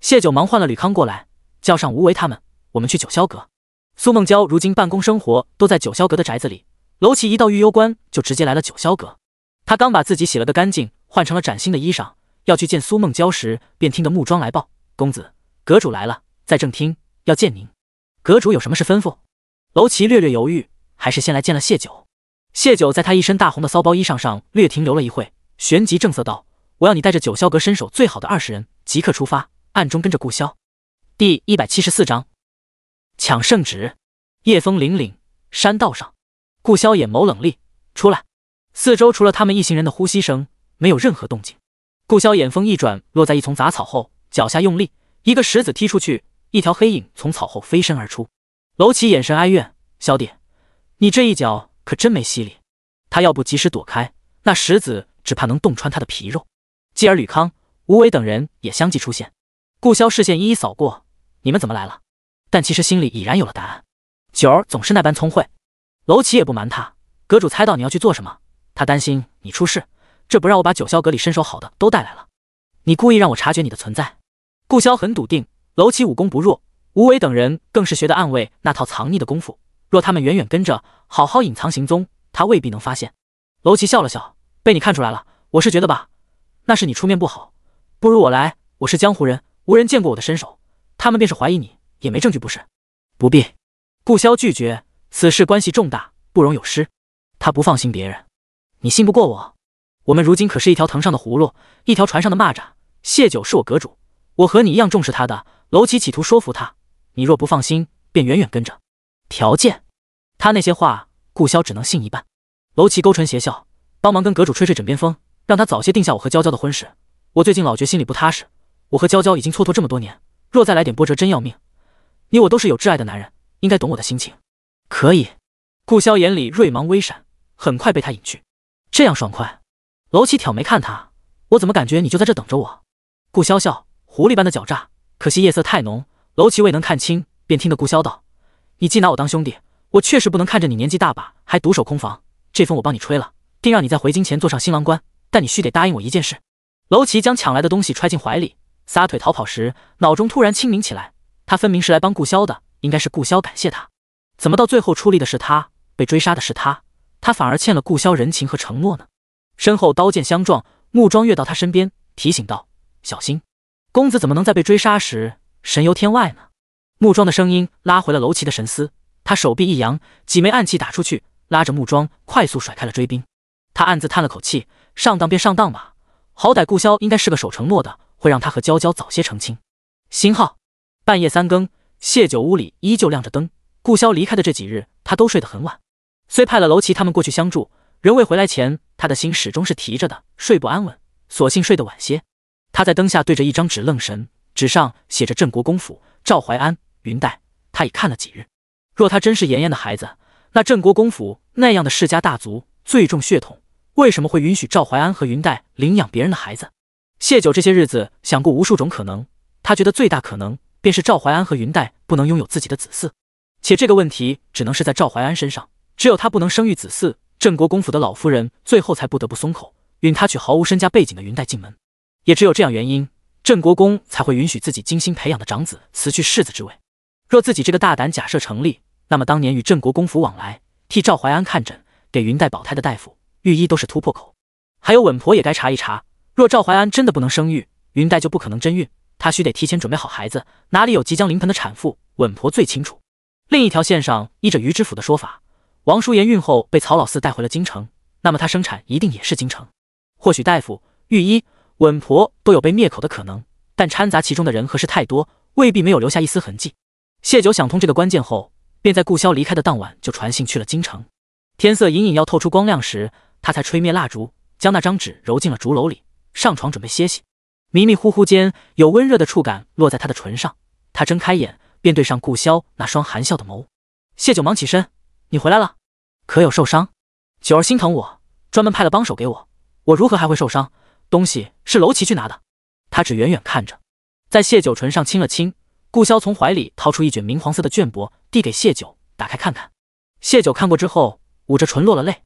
谢九忙唤了吕康过来，叫上吴为他们，我们去九霄阁。苏梦娇如今办公生活都在九霄阁的宅子里，楼骑一到玉幽关就直接来了九霄阁。他刚把自己洗了个干净，换成了崭新的衣裳，要去见苏梦娇时，便听得木庄来报：“公子，阁主来了，在正厅，要见您。”阁主有什么事吩咐？楼骑略略犹豫，还是先来见了谢九。谢九在他一身大红的骚包衣裳上略停留了一会，旋即正色道：“我要你带着九霄阁身手最好的20人，即刻出发，暗中跟着顾潇。”第174章抢圣旨。夜风凛凛，山道上，顾潇眼眸冷厉，出来。四周除了他们一行人的呼吸声，没有任何动静。顾潇眼风一转，落在一丛杂草后，脚下用力，一个石子踢出去，一条黑影从草后飞身而出。楼骑眼神哀怨：“小弟，你这一脚可真没犀利。”他要不及时躲开，那石子只怕能洞穿他的皮肉。继而吕康、吴伟等人也相继出现。顾潇视线一一扫过：“你们怎么来了？”但其实心里已然有了答案。九儿总是那般聪慧。楼骑也不瞒他，阁主猜到你要去做什么，他担心你出事，这不让我把九霄阁里身手好的都带来了。你故意让我察觉你的存在。顾潇很笃定，楼骑武功不弱，吴伟等人更是学得暗卫那套藏匿的功夫，若他们远远跟着，好好隐藏行踪，他未必能发现。楼骑笑了笑：“被你看出来了，我是觉得吧，那是你出面不好，不如我来，我是江湖人，无人见过我的身手，他们便是怀疑你，也没证据不是？”“不必。”顾潇拒绝，此事关系重大，不容有失。他不放心别人。你信不过我？我们如今可是一条藤上的葫芦，一条船上的蚂蚱。谢九是我阁主，我和你一样重视他的。楼骑企图说服他，你若不放心，便远远跟着。条件？他那些话，顾潇只能信一半。楼骑勾唇邪笑：“帮忙跟阁主吹吹枕边风，让他早些定下我和娇娇的婚事。我最近老觉心里不踏实，我和娇娇已经蹉跎这么多年，若再来点波折，真要命。你我都是有挚爱的男人，应该懂我的心情。”“可以。”顾潇眼里锐芒微闪，很快被他引去。“这样爽快？”楼骑挑眉看他：“我怎么感觉你就在这等着我？”顾潇笑：“狐狸般的狡诈，可惜夜色太浓，楼骑未能看清，便听得顾潇道：‘你既拿我当兄弟，我确实不能看着你年纪大把还独守空房。这风我帮你吹了，定让你在回京前坐上新郎官，但你须得答应我一件事。’”楼骑将抢来的东西揣进怀里，撒腿逃跑时，脑中突然清明起来，他分明是来帮顾潇的，应该是顾潇感谢他，怎么到最后出力的是他，被追杀的是他，他反而欠了顾潇人情和承诺呢？身后刀剑相撞，木庄跃到他身边，提醒道：“小心，公子怎么能在被追杀时神游天外呢？”木庄的声音拉回了楼骑的神思，他手臂一扬，几枚暗器打出去，拉着木庄快速甩开了追兵。他暗自叹了口气，上当便上当吧，好歹顾潇应该是个守承诺的，会让他和娇娇早些成亲。星号半夜3更，谢九屋里依旧亮着灯。顾潇离开的这几日，他都睡得很晚。虽派了楼骑他们过去相助，人未回来前，他的心始终是提着的，睡不安稳，索性睡得晚些。他在灯下对着一张纸愣神，纸上写着镇国公府、赵怀安、云黛，他已看了几日。若他真是妍妍的孩子，那镇国公府那样的世家大族，最重血统，为什么会允许赵怀安和云黛领养别人的孩子？谢九这些日子想过无数种可能，他觉得最大可能便是赵怀安和云黛不能拥有自己的子嗣，且这个问题只能是在赵怀安身上，只有他不能生育子嗣，镇国公府的老夫人最后才不得不松口，允他娶毫无身家背景的云黛进门。也只有这样原因，镇国公才会允许自己精心培养的长子辞去世子之位。若自己这个大胆假设成立，那么当年与镇国公府往来，替赵怀安看诊，给云黛保胎的大夫、御医都是突破口。还有稳婆也该查一查，若赵怀安真的不能生育，云黛就不可能真孕，她须得提前准备好孩子，哪里有即将临盆的产妇，稳婆最清楚。另一条线上，依着于知府的说法，王淑妍孕后被曹老四带回了京城，那么她生产一定也是京城。或许大夫、御医、稳婆都有被灭口的可能，但掺杂其中的人和事太多，未必没有留下一丝痕迹。谢九想通这个关键后，便在顾潇离开的当晚就传信去了京城。天色隐隐要透出光亮时，他才吹灭蜡烛，将那张纸揉进了竹篓里，上床准备歇息。迷迷糊糊间，有温热的触感落在他的唇上，他睁开眼，便对上顾潇那双含笑的眸。谢九忙起身：“你回来了，可有受伤？”九儿心疼我，专门派了帮手给我，我如何还会受伤？东西是楼琪去拿的。他只远远看着，在谢九唇上亲了亲。顾潇从怀里掏出一卷明黄色的绢帛，递给谢九，打开看看。谢九看过之后，捂着唇落了泪。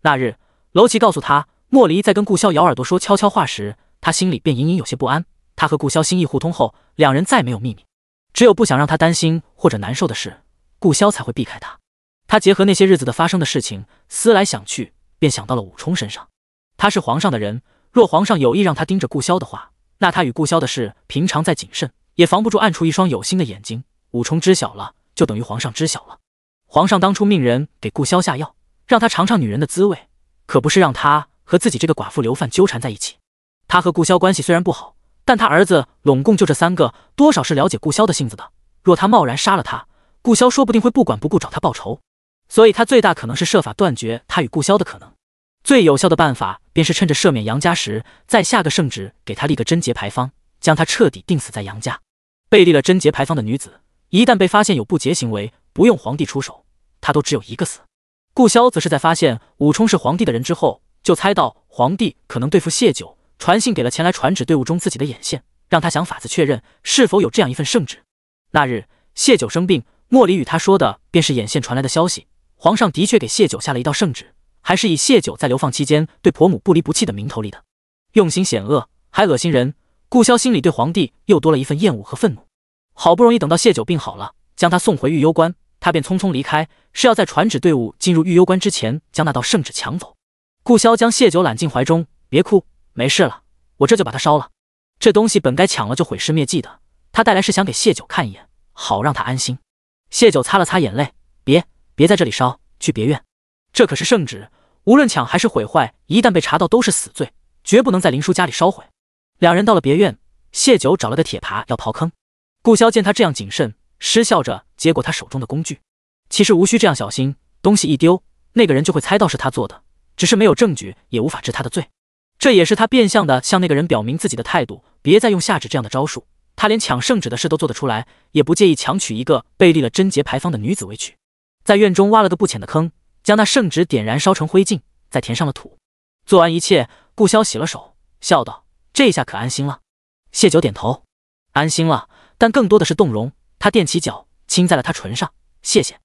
那日，楼琪告诉他，莫离在跟顾潇咬耳朵说悄悄话时，他心里便隐隐有些不安。他和顾潇心意互通后，两人再没有秘密，只有不想让他担心或者难受的事，顾潇才会避开他。他结合那些日子的发生的事情，思来想去，便想到了武冲身上。他是皇上的人，若皇上有意让他盯着顾潇的话，那他与顾潇的事，平常再谨慎，也防不住暗出一双有心的眼睛。武冲知晓了，就等于皇上知晓了。皇上当初命人给顾潇下药，让他尝尝女人的滋味，可不是让他和自己这个寡妇流犯纠缠在一起。他和顾潇关系虽然不好，但他儿子拢共就这3个，多少是了解顾潇的性子的。若他贸然杀了他，顾潇说不定会不管不顾找他报仇，所以他最大可能是设法断绝他与顾潇的可能。最有效的办法便是趁着赦免杨家时，再下个圣旨给他立个贞节牌坊，将他彻底钉死在杨家。被立了贞节牌坊的女子，一旦被发现有不洁行为，不用皇帝出手，她都只有一个死。顾潇则是在发现武冲是皇帝的人之后，就猜到皇帝可能对付谢九，传信给了前来传旨队伍中自己的眼线，让他想法子确认是否有这样一份圣旨。那日谢九生病，莫离与他说的便是眼线传来的消息，皇上的确给谢九下了一道圣旨，还是以谢九在流放期间对婆母不离不弃的名头立的，用心险恶，还恶心人。顾潇心里对皇帝又多了一份厌恶和愤怒。好不容易等到谢九病好了，将他送回御幽关，他便匆匆离开，是要在传旨队伍进入御幽关之前将那道圣旨抢走。顾潇将谢九揽进怀中：“别哭，没事了，我这就把它烧了。这东西本该抢了就毁尸灭迹的，他带来是想给谢九看一眼，好让他安心。”谢九擦了擦眼泪：“别在这里烧，去别院。这可是圣旨，无论抢还是毁坏，一旦被查到都是死罪，绝不能在林叔家里烧毁。”两人到了别院，谢九找了个铁耙要刨坑。顾潇见他这样谨慎，失笑着接过他手中的工具。其实无需这样小心，东西一丢，那个人就会猜到是他做的，只是没有证据，也无法治他的罪。这也是他变相的向那个人表明自己的态度，别再用下旨这样的招数。他连抢圣旨的事都做得出来，也不介意强取一个被立了贞节牌坊的女子为娶。在院中挖了个不浅的坑，将那圣旨点燃烧成灰烬，再填上了土。做完一切，顾潇洗了手，笑道：“这下可安心了。”谢九点头：“安心了，但更多的是动容。”他踮起脚亲在了他唇上：“谢谢。”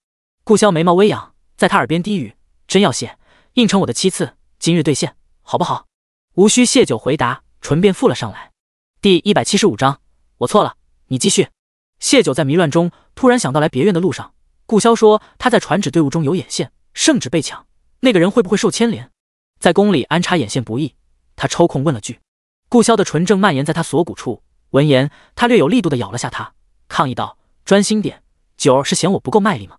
顾潇眉毛微扬，在他耳边低语：“真要谢，应承我的7次，今日兑现，好不好？”无需谢九回答，唇便附了上来。第175章，我错了，你继续。谢九在迷乱中突然想到，来别院的路上，顾潇说他在传旨队伍中有眼线，圣旨被抢，那个人会不会受牵连？在宫里安插眼线不易，他抽空问了句。顾潇的唇正蔓延在他锁骨处，闻言，他略有力度地咬了下他，抗议道：“专心点，九儿是嫌我不够卖力吗？”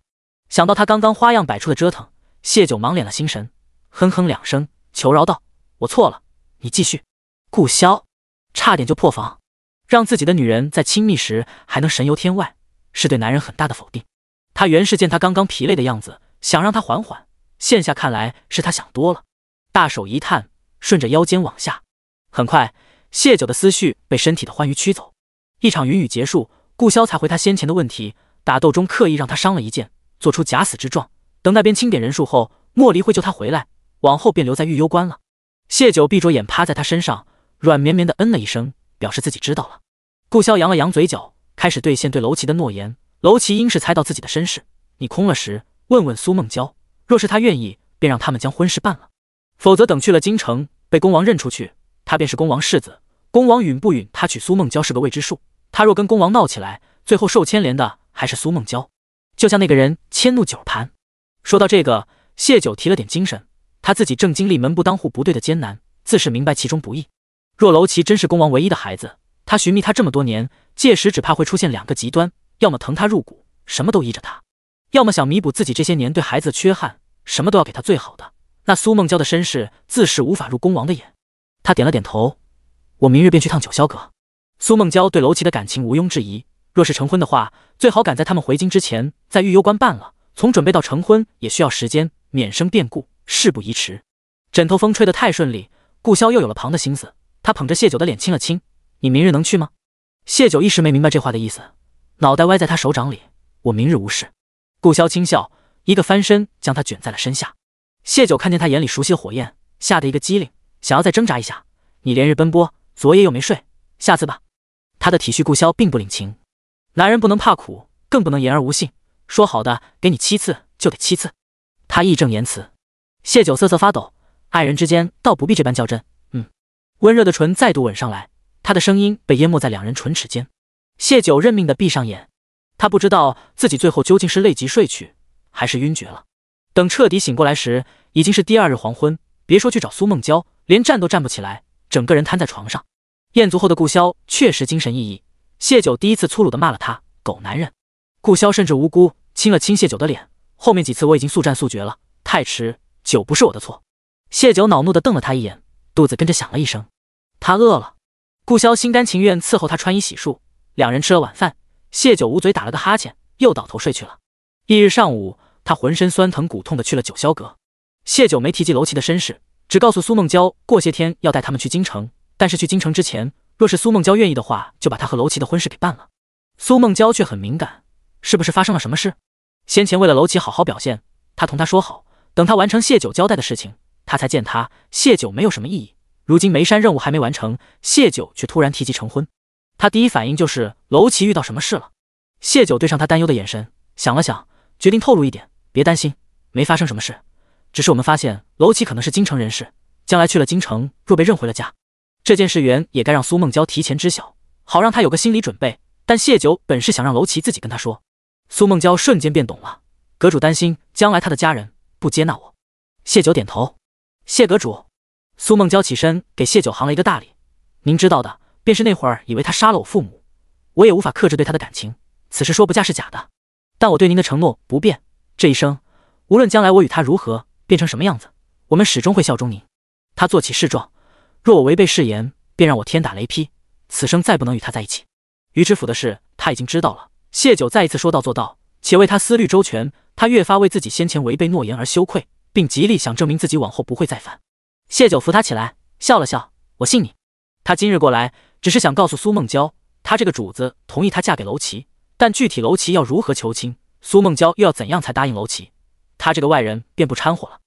想到他刚刚花样百出的折腾，谢九忙敛了心神，哼哼2声，求饶道：“我错了，你继续。”顾潇差点就破防，让自己的女人在亲密时还能神游天外，是对男人很大的否定。他原是见他刚刚疲累的样子，想让他缓缓，现下看来是他想多了，大手一探，顺着腰间往下。很快，谢九的思绪被身体的欢愉驱走。一场云雨结束，顾潇才回他先前的问题，打斗中刻意让他伤了一剑，做出假死之状。等那边清点人数后，莫离会救他回来，往后便留在御幽关了。谢九闭着眼趴在他身上，软绵绵的嗯了一声，表示自己知道了。顾潇扬了扬嘴角，开始兑现对楼琪的诺言。楼琪应是猜到自己的身世，你空了时问问苏梦娇，若是他愿意，便让他们将婚事办了，否则等去了京城，被恭王认出去，他便是恭王世子，恭王允不允他娶苏梦娇是个未知数。他若跟恭王闹起来，最后受牵连的还是苏梦娇，就像那个人迁怒九盘。说到这个，谢九提了点精神，他自己正经历门不当户不对的艰难，自是明白其中不易。若楼骑真是恭王唯一的孩子，他寻觅他这么多年，届时只怕会出现两个极端：要么疼他入骨，什么都依着他；要么想弥补自己这些年对孩子的缺憾，什么都要给他最好的。那苏梦娇的身世自是无法入恭王的眼。他点了点头，我明日便去趟九霄阁。苏梦娇对楼骑的感情毋庸置疑，若是成婚的话，最好赶在他们回京之前在御幽关办了，从准备到成婚也需要时间，免生变故，事不宜迟。枕头风吹得太顺利，顾潇又有了旁的心思，他捧着谢九的脸亲了亲：你明日能去吗？谢九一时没明白这话的意思，脑袋歪在他手掌里：我明日无事。顾潇轻笑，一个翻身将他卷在了身下。谢九看见他眼里熟悉的火焰，吓得一个机灵，想要再挣扎一下：你连日奔波，昨夜又没睡，下次吧。他的体恤顾潇并不领情，男人不能怕苦，更不能言而无信，说好的给你7次就得7次。他义正言辞。谢九瑟瑟发抖，爱人之间倒不必这般较真。温热的唇再度吻上来，他的声音被淹没在两人唇齿间。谢九认命地闭上眼，他不知道自己最后究竟是累极睡去，还是晕厥了。等彻底醒过来时，已经是第2日黄昏，别说去找苏梦娇，连站都站不起来，整个人瘫在床上。宴足后的顾潇确实精神奕奕，谢九第一次粗鲁地骂了他狗男人。顾潇甚至无辜亲了亲谢九的脸，后面几次我已经速战速决了，太迟，酒不是我的错。谢九恼怒地瞪了他一眼，肚子跟着响了一声。他饿了。顾潇心甘情愿伺候他穿衣洗漱，两人吃了晚饭，谢九捂嘴打了个哈欠，又倒头睡去了。翌日上午，他浑身酸疼骨痛地去了九霄阁。谢九没提及楼骑的身世，只告诉苏梦娇过些天要带他们去京城，但是去京城之前，若是苏梦娇愿意的话，就把他和楼骑的婚事给办了。苏梦娇却很敏感，是不是发生了什么事？先前为了楼骑好好表现，他同他说好，等他完成谢九交代的事情，他才见他。谢九没有什么异议，如今眉山任务还没完成，谢九却突然提及成婚，他第一反应就是楼骑遇到什么事了。谢九对上他担忧的眼神，想了想，决定透露一点：别担心，没发生什么事，只是我们发现楼骑可能是京城人士，将来去了京城，若被认回了家，这件事缘也该让苏梦娇提前知晓，好让他有个心理准备。但谢九本是想让楼骑自己跟他说。苏梦娇瞬间便懂了，阁主担心将来他的家人不接纳我。谢九点头，谢阁主。苏梦娇起身给谢九行了一个大礼，您知道的，便是那会儿以为他杀了我父母，我也无法克制对他的感情，此时说不嫁是假的，但我对您的承诺不变，这一生无论将来我与他如何变成什么样子，我们始终会效忠您。他做起誓状，若我违背誓言，便让我天打雷劈，此生再不能与他在一起。于知府的事他已经知道了。谢九再一次说到做到，且为他思虑周全，他越发为自己先前违背诺言而羞愧，并极力想证明自己往后不会再犯。谢九扶他起来，笑了笑：我信你。他今日过来只是想告诉苏梦娇，他这个主子同意她嫁给楼骑，但具体楼骑要如何求亲，苏梦娇又要怎样才答应楼骑，他这个外人便不掺和了。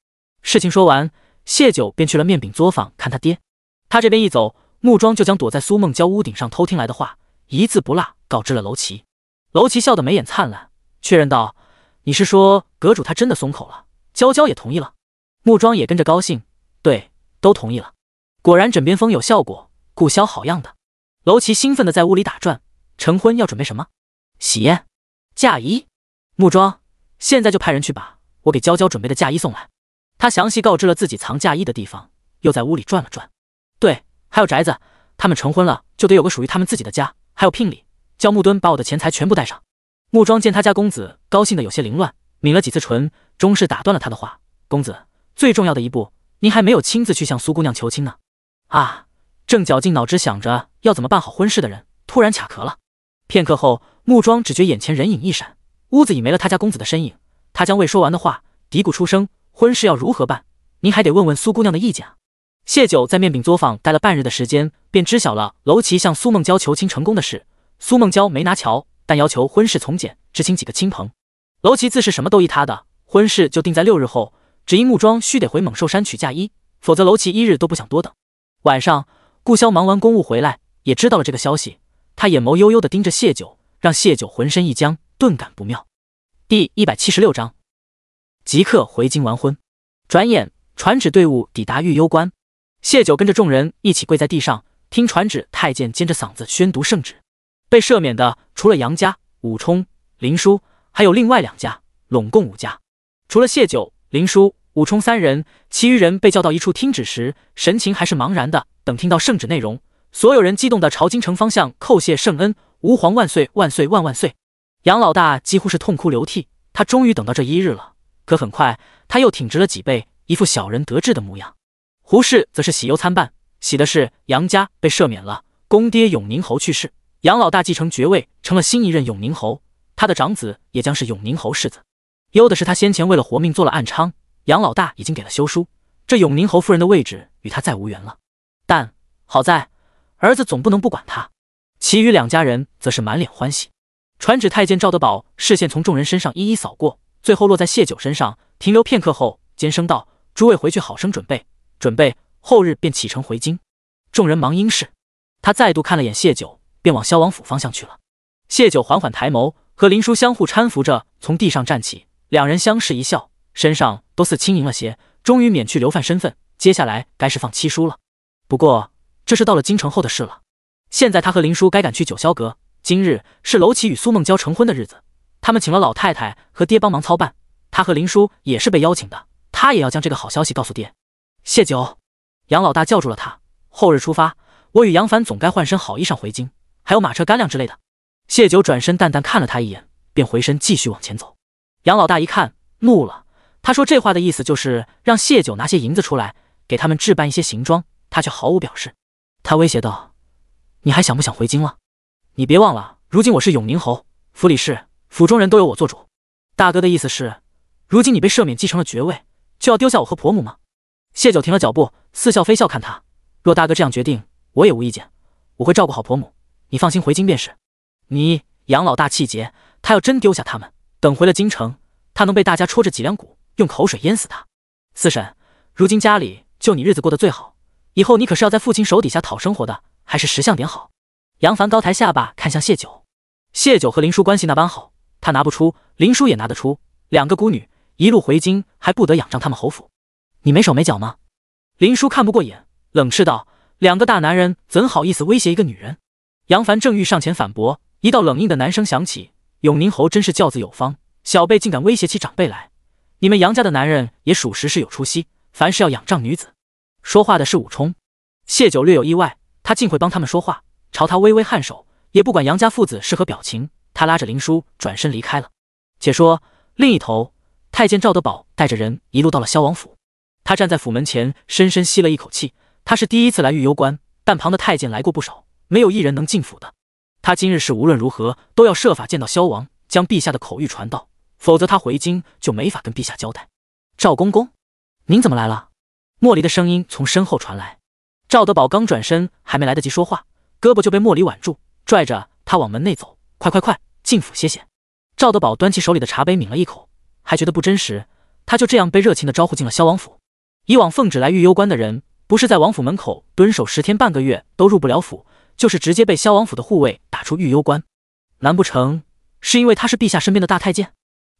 事情说完，谢九便去了面饼作坊看他爹。他这边一走，木庄就将躲在苏梦娇屋顶上偷听来的话一字不落告知了楼骑。楼骑笑得眉眼灿烂，确认道：你是说阁主他真的松口了，娇娇也同意了？木庄也跟着高兴，对，都同意了。果然枕边风有效果，顾潇好样的。楼骑兴奋地在屋里打转，成婚要准备什么？喜宴、嫁衣。木庄，现在就派人去把我给娇娇准备的嫁衣送来。他详细告知了自己藏嫁衣的地方，又在屋里转了转。对，还有宅子，他们成婚了就得有个属于他们自己的家，还有聘礼，叫木墩把我的钱财全部带上。木庄见他家公子高兴得有些凌乱，抿了几次唇，终是打断了他的话：公子，最重要的一步，您还没有亲自去向苏姑娘求亲呢。啊！正绞尽脑汁想着要怎么办好婚事的人，突然卡壳了。片刻后，木庄只觉眼前人影一闪，屋子已没了他家公子的身影。他将未说完的话嘀咕出声：婚事要如何办？您还得问问苏姑娘的意见啊。谢九在面饼作坊待了半日的时间，便知晓了楼骑向苏梦娇求亲成功的事。苏梦娇没拿瞧，但要求婚事从简，只请几个亲朋。楼骑自是什么都依他的，婚事就定在6日后，只因木庄须得回猛兽山取嫁衣，否则楼骑1日都不想多等。晚上，顾潇忙完公务回来，也知道了这个消息，他眼眸悠悠地盯着谢九，让谢九浑身一僵，顿感不妙。第176章，即刻回京完婚。转眼传旨队伍抵达御幽关，谢九跟着众人一起跪在地上，听传旨太监尖着嗓子宣读圣旨。被赦免的除了杨家、武冲、林殊，还有另外2家，拢共5家。除了谢九、林殊、武冲三人，其余人被叫到一处听旨时，神情还是茫然的。等听到圣旨内容，所有人激动地朝京城方向叩谢圣恩，吾皇万岁万岁万万岁！杨老大几乎是痛哭流涕，他终于等到这一日了。可很快他又挺直了脊背，一副小人得志的模样。胡氏则是喜忧参半，喜的是杨家被赦免了，公爹永宁侯去世，杨老大继承爵位，成了新一任永宁侯，他的长子也将是永宁侯世子。忧的是他先前为了活命做了暗娼，杨老大已经给了休书，这永宁侯夫人的位置与他再无缘了。但好在儿子总不能不管他。其余两家人则是满脸欢喜。传旨太监赵德宝视线从众人身上一一扫过，最后落在谢九身上，停留片刻后，尖声道：“诸位回去好生准备，准备，后日便启程回京。”众人忙应是。他再度看了眼谢九，便往萧王府方向去了。谢九缓缓抬眸，和林叔相互搀扶着从地上站起，两人相视一笑，身上都似轻盈了些，终于免去流犯身份，接下来该是放七叔了。不过这是到了京城后的事了，现在他和林叔该赶去九霄阁。今日是娄启与苏梦娇成婚的日子，他们请了老太太和爹帮忙操办，他和林叔也是被邀请的，他也要将这个好消息告诉爹。谢九，杨老大叫住了他，后日出发，我与杨凡总该换身好衣裳回京，还有马车干粮之类的。谢九转身淡淡看了他一眼，便回身继续往前走。杨老大一看怒了，他说这话的意思就是让谢九拿些银子出来给他们置办一些行装，他却毫无表示。他威胁道：“你还想不想回京了？你别忘了，如今我是永宁侯，府里事，府中人都由我做主。大哥的意思是，如今你被赦免继承了爵位，就要丢下我和婆母吗？”谢九停了脚步，似笑非笑看他：“若大哥这样决定，我也无意见，我会照顾好婆母，你放心回京便是。”你杨老大气结，他要真丢下他们，等回了京城，他能被大家戳着脊梁骨，用口水淹死他。四婶，如今家里就你日子过得最好，以后你可是要在父亲手底下讨生活的，还是识相点好。杨凡高抬下巴看向谢九，谢九和林叔关系那般好，他拿不出，林叔也拿得出，两个孤女一路回京，还不得仰仗他们侯府？你没手没脚吗？林叔看不过眼，冷斥道：“两个大男人怎好意思威胁一个女人？”杨凡正欲上前反驳，一道冷硬的男声响起：“永宁侯真是教子有方，小辈竟敢威胁起长辈来！你们杨家的男人也属实是有出息，凡事要仰仗女子。”说话的是武冲。谢九略有意外，他竟会帮他们说话，朝他微微颔首，也不管杨家父子是何表情，他拉着林叔转身离开了。且说另一头，太监赵德宝带着人一路到了萧王府，他站在府门前，深深吸了一口气。他是第一次来御幽关，但旁的太监来过不少，没有一人能进府的。他今日是无论如何都要设法见到萧王，将陛下的口谕传到，否则他回京就没法跟陛下交代。赵公公，您怎么来了？莫离的声音从身后传来。赵德宝刚转身，还没来得及说话，胳膊就被莫离挽住，拽着他往门内走。快快快，进府歇歇。赵德宝端起手里的茶杯抿了一口，还觉得不真实，他就这样被热情地招呼进了萧王府。以往奉旨来御幽关的人，不是在王府门口蹲守10天半个月都入不了府，就是直接被萧王府的护卫打出御幽关。难不成是因为他是陛下身边的大太监？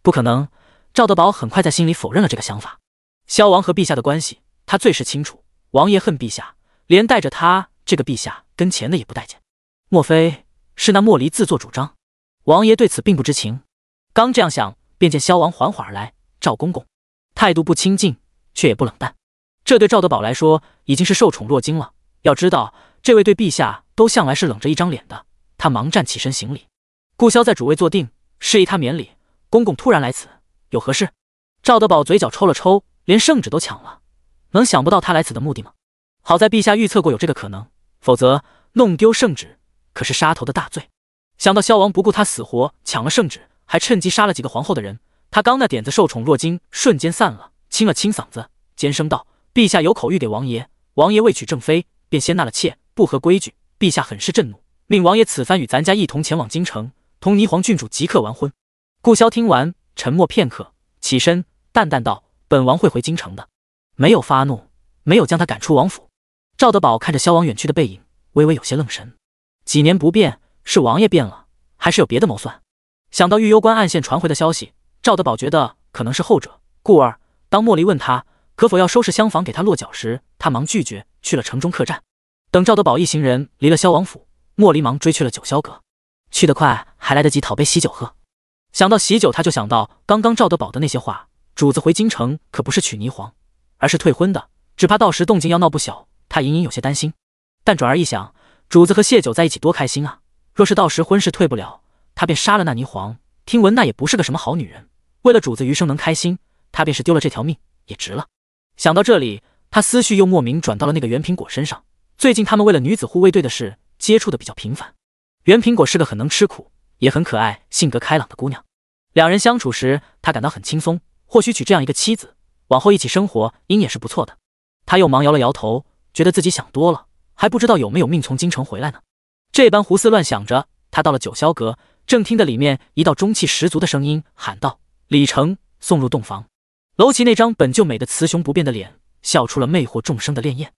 不可能，赵德宝很快在心里否认了这个想法。萧王和陛下的关系他最是清楚，王爷恨陛下，连带着他这个陛下跟前的也不待见。莫非是那莫离自作主张？王爷对此并不知情。刚这样想，便见萧王缓缓而来。赵公公态度不亲近，却也不冷淡，这对赵德宝来说已经是受宠若惊了。要知道这位对陛下都向来是冷着一张脸的。他忙站起身行礼。顾萧在主位坐定，示意他免礼。公公突然来此，有何事？赵德宝嘴角抽了抽，连圣旨都抢了，能想不到他来此的目的吗？好在陛下预测过有这个可能，否则弄丢圣旨可是杀头的大罪。想到萧王不顾他死活抢了圣旨，还趁机杀了几个皇后的人，他刚那点子受宠若惊瞬间散了，清了清嗓子，尖声道：“陛下有口谕给王爷，王爷未娶正妃，便先纳了妾，不合规矩。陛下很是震怒，命王爷此番与咱家一同前往京城，同霓凰郡主即刻完婚。”顾萧听完，沉默片刻，起身淡淡道：“本王会回京城的。”没有发怒，没有将他赶出王府。赵德宝看着萧王远去的背影，微微有些愣神。几年不变，是王爷变了，还是有别的谋算？想到御幽关暗线传回的消息，赵德宝觉得可能是后者。故而当莫离问他可否要收拾厢房给他落脚时，他忙拒绝，去了城中客栈。等赵德宝一行人离了萧王府，莫离忙追去了九霄阁。去得快，还来得及讨杯喜酒喝。想到喜酒，他就想到刚刚赵德宝的那些话，主子回京城可不是娶霓凰，而是退婚的，只怕到时动静要闹不小。他隐隐有些担心，但转而一想，主子和谢九在一起多开心啊！若是到时婚事退不了，他便杀了那霓凰。听闻那也不是个什么好女人，为了主子余生能开心，他便是丢了这条命也值了。想到这里，他思绪又莫名转到了那个袁苹果身上。最近他们为了女子护卫队的事接触的比较频繁。袁苹果是个很能吃苦，也很可爱、性格开朗的姑娘。两人相处时，他感到很轻松。或许娶这样一个妻子，往后一起生活应也是不错的。他又忙摇了摇头，觉得自己想多了，还不知道有没有命从京城回来呢。这般胡思乱想着，他到了九霄阁，正听得里面一道中气十足的声音喊道：“李成，送入洞房。”楼琪那张本就美得雌雄不变的脸，笑出了魅惑众生的烈焰。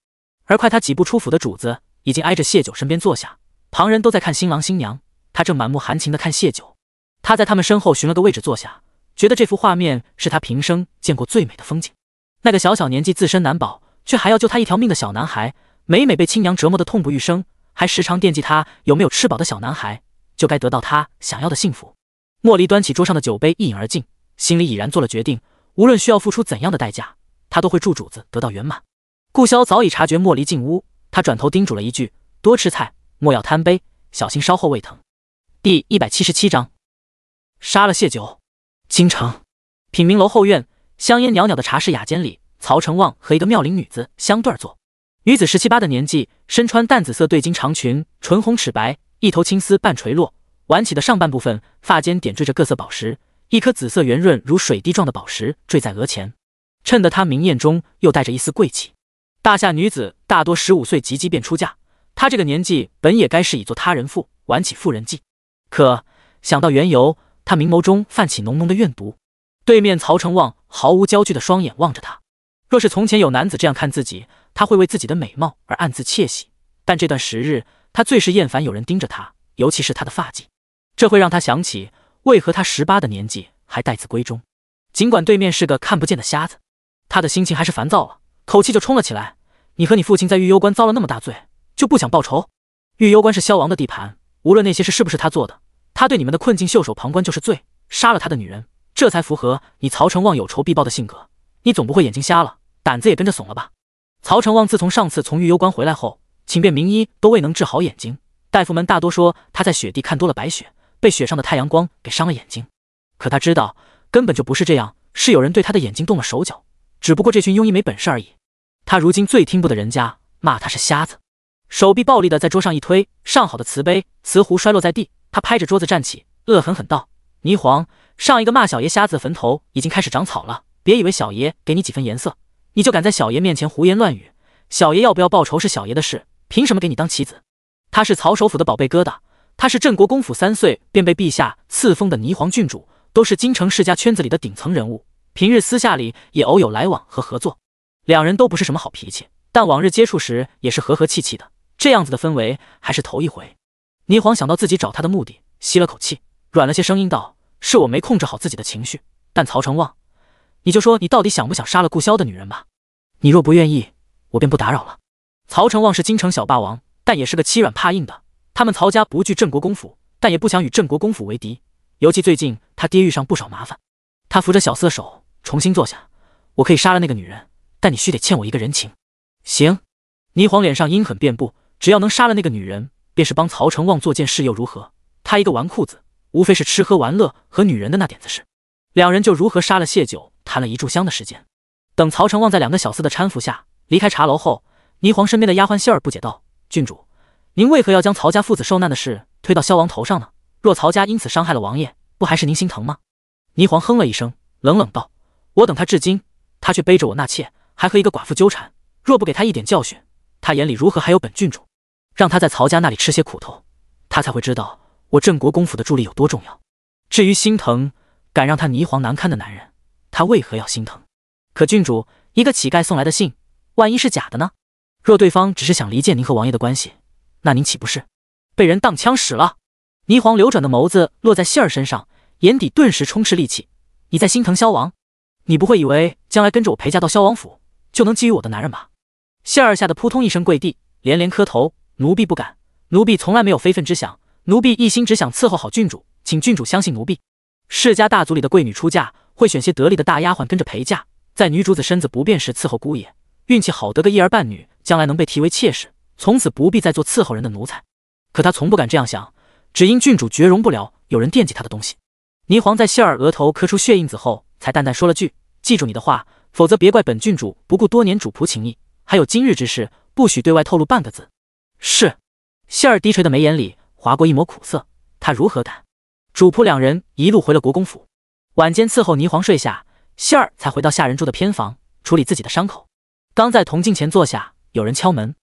而快他几步出府的主子已经挨着谢九身边坐下，旁人都在看新郎新娘，他正满目含情地看谢九。他在他们身后寻了个位置坐下，觉得这幅画面是他平生见过最美的风景。那个小小年纪自身难保，却还要救他一条命的小男孩，每每被亲娘折磨得痛不欲生，还时常惦记他有没有吃饱的小男孩，就该得到他想要的幸福。莫离端起桌上的酒杯一饮而尽，心里已然做了决定，无论需要付出怎样的代价，他都会助主子得到圆满。顾潇早已察觉莫离进屋，他转头叮嘱了一句：“多吃菜，莫要贪杯，小心稍后胃疼。”第177章，杀了谢九。京城品茗楼后院，香烟袅袅的茶室雅间里，曹成旺和一个妙龄女子相对坐。女子17、18的年纪，身穿淡紫色对襟长裙，唇红齿白，一头青丝半垂落，挽起的上半部分发间点缀着各色宝石，一颗紫色圆润如水滴状的宝石坠在额前，衬得她明艳中又带着一丝贵气。大夏女子大多15岁及笄便出嫁，她这个年纪本也该是已做他人妇，挽起妇人计。可想到缘由，他明眸中泛起浓浓的怨毒。对面曹成旺毫无焦距的双眼望着他，若是从前有男子这样看自己，他会为自己的美貌而暗自窃喜，但这段时日他最是厌烦有人盯着他，尤其是他的发髻，这会让他想起为何他18的年纪还待字闺中。尽管对面是个看不见的瞎子，他的心情还是烦躁了，口气就冲了起来：“你和你父亲在玉幽关遭了那么大罪，就不想报仇？玉幽关是萧王的地盘，无论那些事是不是他做的，他对你们的困境袖手旁观就是罪，杀了他的女人，这才符合你曹成旺有仇必报的性格。你总不会眼睛瞎了，胆子也跟着怂了吧？”曹成旺自从上次从玉幽关回来后，请遍名医都未能治好眼睛，大夫们大多说他在雪地看多了白雪，被雪上的太阳光给伤了眼睛。可他知道根本就不是这样，是有人对他的眼睛动了手脚，只不过这群庸医没本事而已。他如今最听不得人家骂他是瞎子，手臂暴力的在桌上一推，上好的瓷杯瓷壶摔落在地，他拍着桌子站起，恶狠狠道：“霓凰，上一个骂小爷瞎子的坟头已经开始长草了，别以为小爷给你几分颜色，你就敢在小爷面前胡言乱语。小爷要不要报仇是小爷的事，凭什么给你当棋子？他是曹首府的宝贝疙瘩，他是镇国公府3岁便被陛下赐封的霓凰郡主，都是京城世家圈子里的顶层人物，平日私下里也偶有来往和合作。两人都不是什么好脾气，但往日接触时也是和和气气的，这样子的氛围还是头一回。”霓凰想到自己找他的目的，吸了口气，软了些声音道：“是我没控制好自己的情绪，但曹成旺，你就说你到底想不想杀了顾潇的女人吧？你若不愿意，我便不打扰了。”曹成旺是京城小霸王，但也是个欺软怕硬的。他们曹家不惧镇国公府，但也不想与镇国公府为敌，尤其最近他爹遇上不少麻烦。他扶着小厮的手重新坐下：“我可以杀了那个女人，但你须得欠我一个人情。”“行。”霓凰脸上阴狠遍布，只要能杀了那个女人，便是帮曹成旺做件事又如何？他一个纨绔子，无非是吃喝玩乐和女人的那点子事。两人就如何杀了谢九谈了一炷香的时间。等曹成旺在2个小厮的搀扶下离开茶楼后，霓凰身边的丫鬟希儿不解道：“郡主，您为何要将曹家父子受难的事推到萧王头上呢？若曹家因此伤害了王爷，不还是您心疼吗？”霓凰哼了一声，冷冷道：“我等他至今，他却背着我纳妾，还和一个寡妇纠缠，若不给他一点教训，他眼里如何还有本郡主？让他在曹家那里吃些苦头，他才会知道我镇国公府的助力有多重要。至于心疼，敢让他霓凰难堪的男人，他为何要心疼？可郡主，一个乞丐送来的信，万一是假的呢？若对方只是想离间您和王爷的关系，那您岂不是被人当枪使了？”霓凰流转的眸子落在希儿身上，眼底顿时充斥戾气：“你在心疼萧王？你不会以为将来跟着我陪嫁到萧王府，就能觊觎我的男人吧？”希儿吓得扑通一声跪地，连连磕头：“奴婢不敢，奴婢从来没有非分之想，奴婢一心只想伺候好郡主，请郡主相信奴婢。世家大族里的贵女出嫁，会选些得力的大丫鬟跟着陪嫁，在女主子身子不便时伺候姑爷，运气好得个一儿半女，将来能被提为妾室，从此不必再做伺候人的奴才。可他从不敢这样想，只因郡主绝容不了有人惦记他的东西。霓凰在谢儿额头刻出血印子后，才淡淡说了句：“记住你的话，否则别怪本郡主不顾多年主仆情谊。还有今日之事，不许对外透露半个字。”是。谢儿低垂的眉眼里划过一抹苦涩，他如何敢？主仆两人一路回了国公府，晚间伺候霓凰睡下，谢儿才回到下人住的偏房，处理自己的伤口。刚在铜镜前坐下，有人敲门。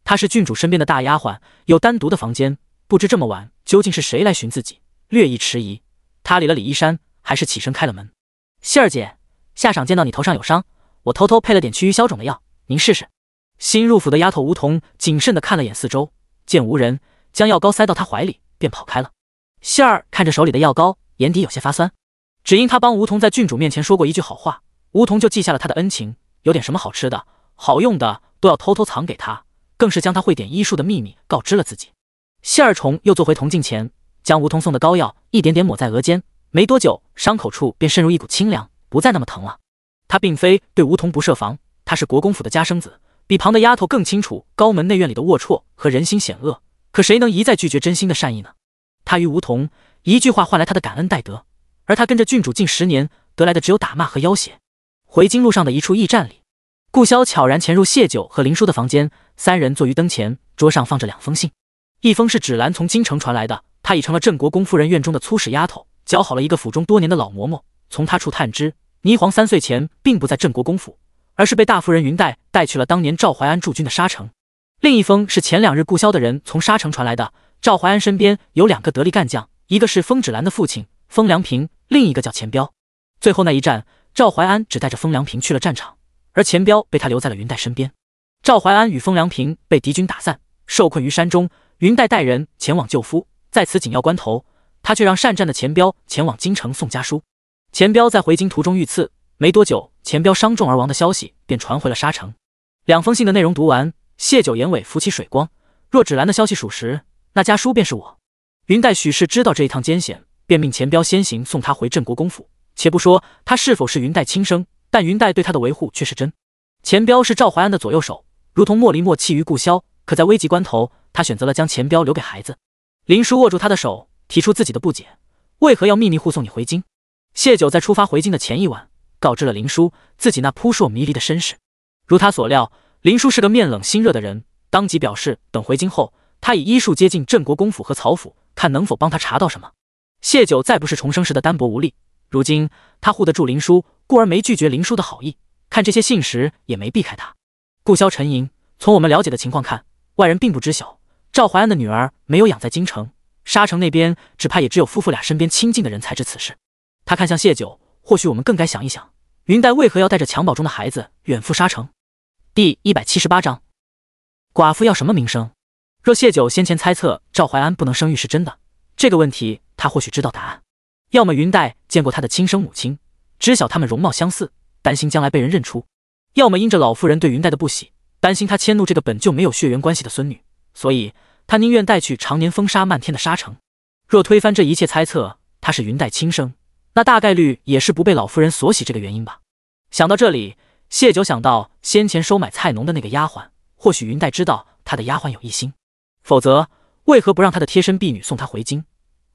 她是郡主身边的大丫鬟，有单独的房间，不知这么晚究竟是谁来寻自己，略一迟疑，她理了理衣衫，还是起身开了门。谢儿姐，夏赏见到你头上有伤，我偷偷配了点祛瘀消肿的药，您试试。新入府的丫头梧桐谨慎地看了眼四周，见无人，将药膏塞到她怀里，便跑开了。谢儿看着手里的药膏，眼底有些发酸，只因她帮梧桐在郡主面前说过一句好话，梧桐就记下了她的恩情，有点什么好吃的、好用的都要偷偷藏给她，更是将她会点医术的秘密告知了自己。谢儿虫又坐回铜镜前，将梧桐送的膏药一点点抹在额间，没多久，伤口处便渗入一股清凉，不再那么疼了。他并非对梧桐不设防，他是国公府的家生子，比旁的丫头更清楚高门内院里的龌龊和人心险恶，可谁能一再拒绝真心的善意呢？他与梧桐一句话换来他的感恩戴德，而他跟着郡主近10年，得来的只有打骂和要挟。回京路上的一处驿站里，顾潇悄然潜入谢九和林叔的房间，三人坐于灯前，桌上放着2封信，一封是芷兰从京城传来的，她已成了镇国公夫人院中的粗使丫头，教好了一个府中多年的老嬷嬷。从他处探知，霓凰3岁前并不在镇国公府，而是被大夫人云黛带去了当年赵怀安驻军的沙城。另一封是前2日顾潇的人从沙城传来的，赵怀安身边有2个得力干将，一个是风芷兰的父亲风良平，另一个叫钱彪。最后那一战，赵怀安只带着风良平去了战场，而钱彪被他留在了云黛身边。赵怀安与风良平被敌军打散，受困于山中，云黛带人前往救夫，在此紧要关头，他却让善战的钱彪前往京城送家书。钱彪在回京途中遇刺，没多久，钱彪伤重而亡的消息便传回了沙城。2封信的内容读完，谢九眼尾浮起水光，若芷兰的消息属实，那家书便是我。云黛许是知道这一趟艰险，便命钱彪先行送他回镇国公府。且不说他是否是云黛亲生，但云黛对他的维护却是真。钱彪是赵怀安的左右手，如同莫离莫弃于顾潇，可在危急关头，他选择了将钱彪留给孩子。林叔握住他的手，提出自己的不解：为何要秘密护送你回京？谢九在出发回京的前一晚，告知了林叔自己那扑朔迷离的身世。如他所料，林叔是个面冷心热的人，当即表示等回京后，他以医术接近镇国公府和曹府，看能否帮他查到什么。谢九再不是重生时的单薄无力，如今他护得住林叔，故而没拒绝林叔的好意，看这些信时也没避开他。顾潇沉吟，从我们了解的情况看，外人并不知晓赵怀安的女儿没有养在京城，沙城那边只怕也只有夫妇俩身边亲近的人才知此事。他看向谢九，或许我们更该想一想，云黛为何要带着襁褓中的孩子远赴沙城？第178章，寡妇要什么名声？若谢九先前猜测赵怀安不能生育是真的，这个问题他或许知道答案。要么云黛见过他的亲生母亲，知晓他们容貌相似，担心将来被人认出；要么因着老妇人对云黛的不喜，担心她迁怒这个本就没有血缘关系的孙女，所以他宁愿带去常年风沙漫天的沙城。若推翻这一切猜测，她是云黛亲生，那大概率也是不被老夫人所喜这个原因吧。想到这里，谢九想到先前收买菜农的那个丫鬟，或许云黛知道他的丫鬟有异心，否则为何不让他的贴身婢女送他回京，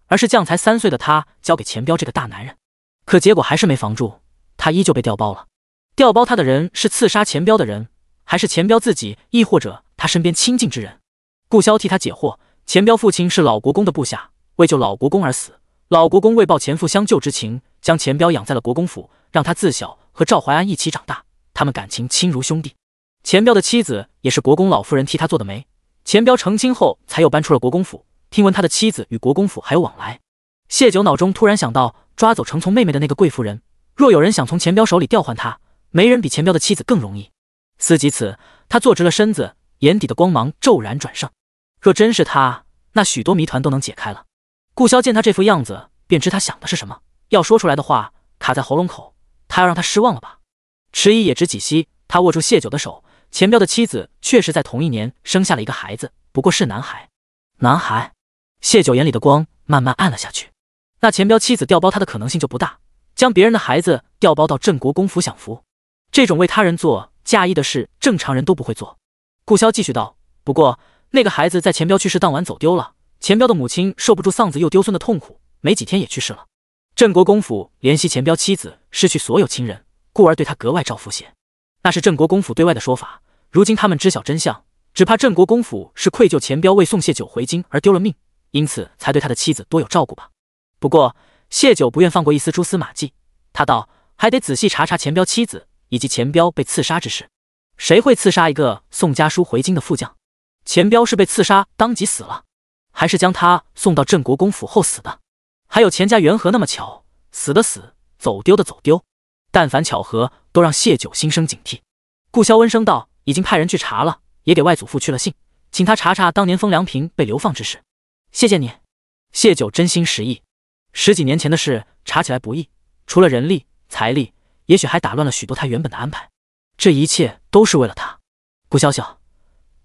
而是将才3岁的他交给钱彪这个大男人？可结果还是没防住，他依旧被调包了。调包他的人是刺杀钱彪的人，还是钱彪自己，亦或者他身边亲近之人？顾潇替他解惑，钱彪父亲是老国公的部下，为救老国公而死，老国公为报前父相救之情，将钱彪养在了国公府，让他自小和赵怀安一起长大，他们感情亲如兄弟。钱彪的妻子也是国公老夫人替他做的媒，钱彪成亲后才又搬出了国公府，听闻他的妻子与国公府还有往来。谢九脑中突然想到抓走承从妹妹的那个贵夫人，若有人想从钱彪手里调换她，没人比钱彪的妻子更容易。思及此，他坐直了身子，眼底的光芒骤然转盛。若真是他，那许多谜团都能解开了。顾潇见他这副样子，便知他想的是什么，要说出来的话卡在喉咙口，他要让他失望了吧？迟疑也只几息，他握住谢九的手，钱彪的妻子确实在同一年生下了一个孩子，不过是男孩。男孩？谢九眼里的光慢慢暗了下去。那钱彪妻子调包他的可能性就不大，将别人的孩子调包到镇国公府享福，这种为他人做嫁衣的事，正常人都不会做。顾潇继续道：“不过那个孩子在钱彪去世当晚走丢了，钱彪的母亲受不住丧子又丢孙的痛苦，没几天也去世了。镇国公府怜惜钱彪妻子失去所有亲人，故而对他格外照拂些。那是镇国公府对外的说法，如今他们知晓真相，只怕镇国公府是愧疚钱彪为送谢九回京而丢了命，因此才对他的妻子多有照顾吧。不过谢九不愿放过一丝蛛丝马迹，他道还得仔细查查钱彪妻子以及钱彪被刺杀之事。谁会刺杀一个送家书回京的副将？钱彪是被刺杀当即死了，还是将他送到镇国公府后死的？还有钱家缘何那么巧，死的死，走丢的走丢？但凡巧合，都让谢九心生警惕。顾潇温声道：“已经派人去查了，也给外祖父去了信，请他查查当年风凉亭被流放之事。”谢谢你。谢九真心实意。10几年前的事查起来不易，除了人力财力，也许还打乱了许多他原本的安排。这一切都是为了他。顾潇潇，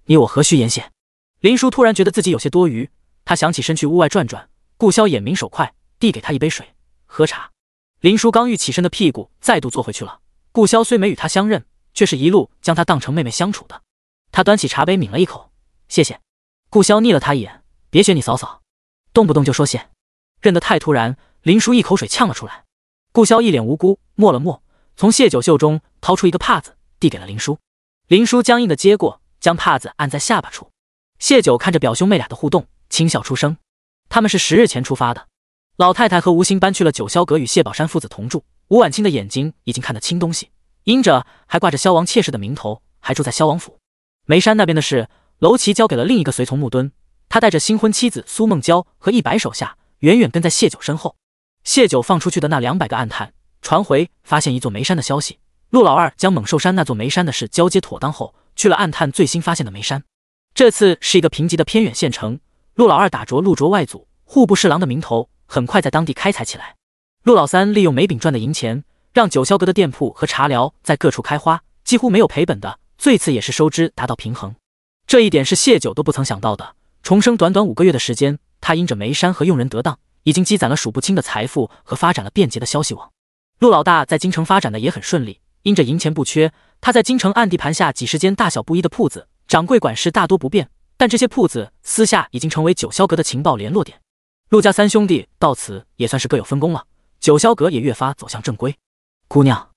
你我何须言谢？林叔突然觉得自己有些多余，他想起身去屋外转转。顾潇眼明手快，递给他一杯水，喝茶。林叔刚欲起身的屁股再度坐回去了。顾潇虽没与他相认，却是一路将他当成妹妹相处的。他端起茶杯抿了一口，谢谢。顾潇睨了他一眼，别学你嫂嫂，动不动就说谢，认得太突然。林叔一口水呛了出来。顾潇一脸无辜，默了默，从谢九袖中掏出一个帕子，递给了林叔。林叔僵硬的接过，将帕子按在下巴处。谢九看着表兄妹俩的互动，轻笑出声。他们是10日前出发的。老太太和吴兴搬去了九霄阁，与谢宝山父子同住。吴婉清的眼睛已经看得清东西，因着还挂着萧王妾室的名头，还住在萧王府。眉山那边的事，娄琦交给了另一个随从木墩，他带着新婚妻子苏梦娇和100手下，远远跟在谢九身后。谢九放出去的那200个暗探传回发现一座煤山的消息，陆老二将猛兽山那座煤山的事交接妥当后，去了暗探最新发现的煤山。这次是一个贫瘠的偏远县城，陆老二打着陆卓外祖户部侍郎的名头，很快在当地开采起来。陆老三利用煤饼赚的银钱，让九霄阁的店铺和茶寮在各处开花，几乎没有赔本的，最次也是收支达到平衡。这一点是谢九都不曾想到的。重生短短5个月的时间，他因着煤山和用人得当，已经积攒了数不清的财富和发展了便捷的消息网。陆老大在京城发展的也很顺利，因着银钱不缺，他在京城暗地盘下几十间大小不一的铺子，掌柜管事大多不变，但这些铺子私下已经成为九霄阁的情报联络点。陆家3兄弟到此也算是各有分工了，九霄阁也越发走向正规。姑娘，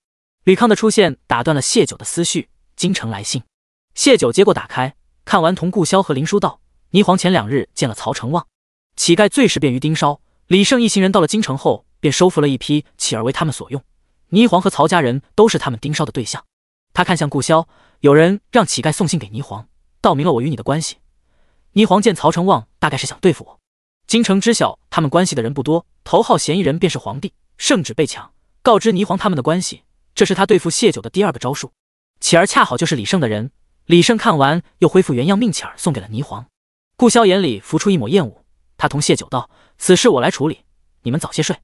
吕康的出现打断了谢九的思绪。京城来信。谢九接过打开，看完同顾潇和林叔道：霓凰前2日见了曹成旺，乞丐最是便于盯梢。李胜一行人到了京城后，便收服了一批乞儿为他们所用。霓凰和曹家人都是他们盯梢的对象。他看向顾潇，有人让乞丐送信给霓凰，道明了我与你的关系。霓凰见曹成旺大概是想对付我。京城知晓他们关系的人不多，头号嫌疑人便是皇帝，圣旨被抢，告知霓凰他们的关系，这是他对付谢九的第2个招数。乞儿恰好就是李胜的人，李胜看完又恢复原样，命乞儿送给了霓凰。顾潇眼里浮出一抹厌恶，他同谢九道：此事我来处理，你们早些睡。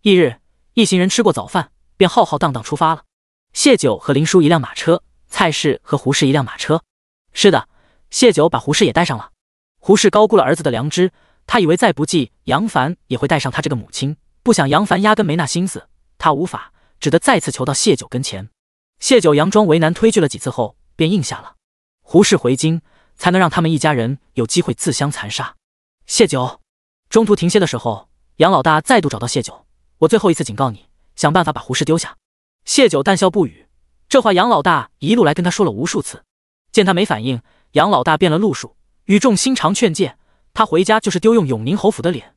翌日，一行人吃过早饭，便浩浩荡荡出发了。谢九和林叔1辆马车，蔡氏和胡氏1辆马车。是的，谢九把胡氏也带上了。胡氏高估了儿子的良知，他以为再不济杨凡也会带上他这个母亲，不想杨凡压根没那心思，他无法，只得再次求到谢九跟前。谢九佯装为难推拒了几次后，便应下了。胡氏回京，才能让他们一家人有机会自相残杀。谢九中途停歇的时候，杨老大再度找到谢九：我最后一次警告你，想办法把胡氏丢下。谢九淡笑不语，这话杨老大一路来跟他说了无数次。见他没反应，杨老大变了路数，语重心长劝诫他回家就是丢用永宁侯府的脸，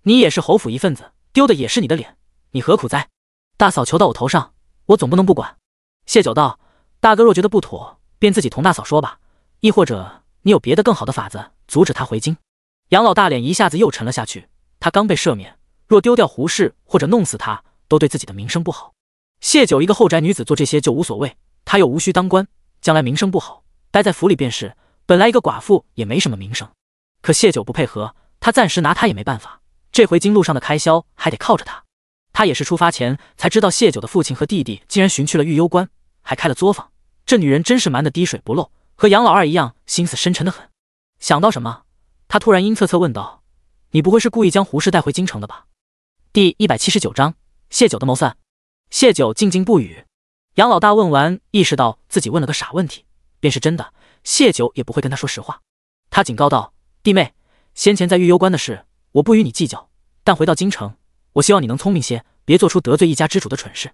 你也是侯府一份子，丢的也是你的脸，你何苦哉？大嫂求到我头上，我总不能不管。谢九道：大哥若觉得不妥，便自己同大嫂说吧，亦或者你有别的更好的法子阻止他回京。杨老大脸一下子又沉了下去，他刚被赦免，若丢掉胡氏或者弄死他，都对自己的名声不好。谢九一个后宅女子做这些就无所谓，他又无需当官，将来名声不好，待在府里便是，本来一个寡妇也没什么名声。可谢九不配合，他暂时拿他也没办法，这回京路上的开销还得靠着他。他也是出发前才知道谢九的父亲和弟弟竟然寻去了御幽关，还开了作坊，这女人真是瞒得滴水不漏，和杨老二一样心思深沉得很。想到什么，他突然阴恻恻问道：你不会是故意将胡氏带回京城的吧？第179章谢九的谋算。谢九静静不语。杨老大问完，意识到自己问了个傻问题，便是真的，谢九也不会跟他说实话。他警告道：“弟妹，先前在玉攸关的事，我不与你计较，但回到京城，我希望你能聪明些，别做出得罪一家之主的蠢事。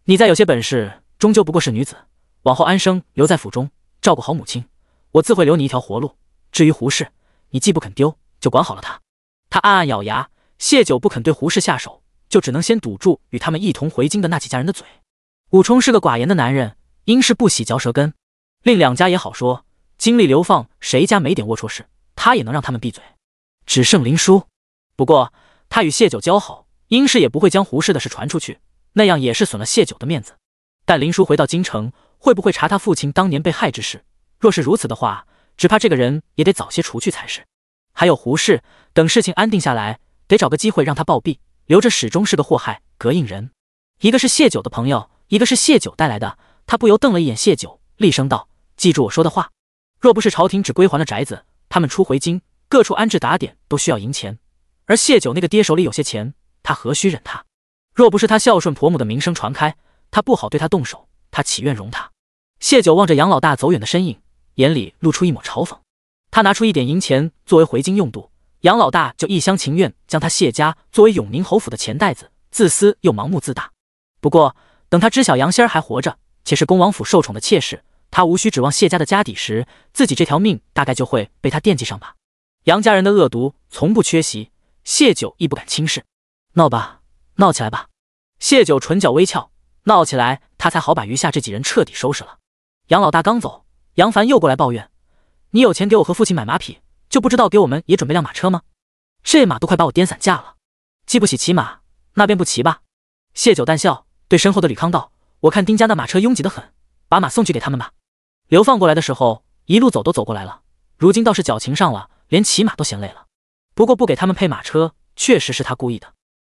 你再有些本事，终究不过是女子，往后安生留在府中，照顾好母亲，我自会留你一条活路。至于胡氏，你既不肯丢，就管好了他。”他暗暗咬牙，谢九不肯对胡氏下手，就只能先堵住与他们一同回京的那几家人的嘴。武冲是个寡言的男人，应是不喜嚼舌根，另两家也好说，经历流放，谁家没点龌龊事，他也能让他们闭嘴。只剩林殊，不过他与谢九交好，应是也不会将胡氏的事传出去，那样也是损了谢九的面子。但林殊回到京城，会不会查他父亲当年被害之事？若是如此的话，只怕这个人也得早些除去才是。还有胡氏，等事情安定下来，得找个机会让他暴毙，留着始终是个祸害，膈应人。一个是谢九的朋友，一个是谢九带来的，他不由瞪了一眼谢九，厉声道：“记住我说的话，若不是朝廷只归还了宅子，他们出回京，各处安置打点都需要银钱，而谢九那个爹手里有些钱，他何须忍他？若不是他孝顺婆母的名声传开，他不好对他动手，他岂愿容他？”谢九望着杨老大走远的身影，眼里露出一抹嘲讽。他拿出一点银钱作为回京用度，杨老大就一厢情愿将他谢家作为永宁侯府的钱袋子，自私又盲目自大。不过等他知晓杨仙儿还活着，且是恭王府受宠的妾室，他无需指望谢家的家底时，自己这条命大概就会被他惦记上吧。杨家人的恶毒从不缺席，谢九亦不敢轻视。闹吧，闹起来吧！谢九唇角微翘，闹起来他才好把余下这几人彻底收拾了。杨老大刚走，杨凡又过来抱怨：“你有钱给我和父亲买马匹，就不知道给我们也准备辆马车吗？这马都快把我颠散架了，既不喜骑马，那便不骑吧。”谢九淡笑，对身后的吕康道：“我看丁家那马车拥挤得很，把马送去给他们吧。流放过来的时候，一路走都走过来了，如今倒是矫情上了，连骑马都嫌累了。不过不给他们配马车，确实是他故意的。”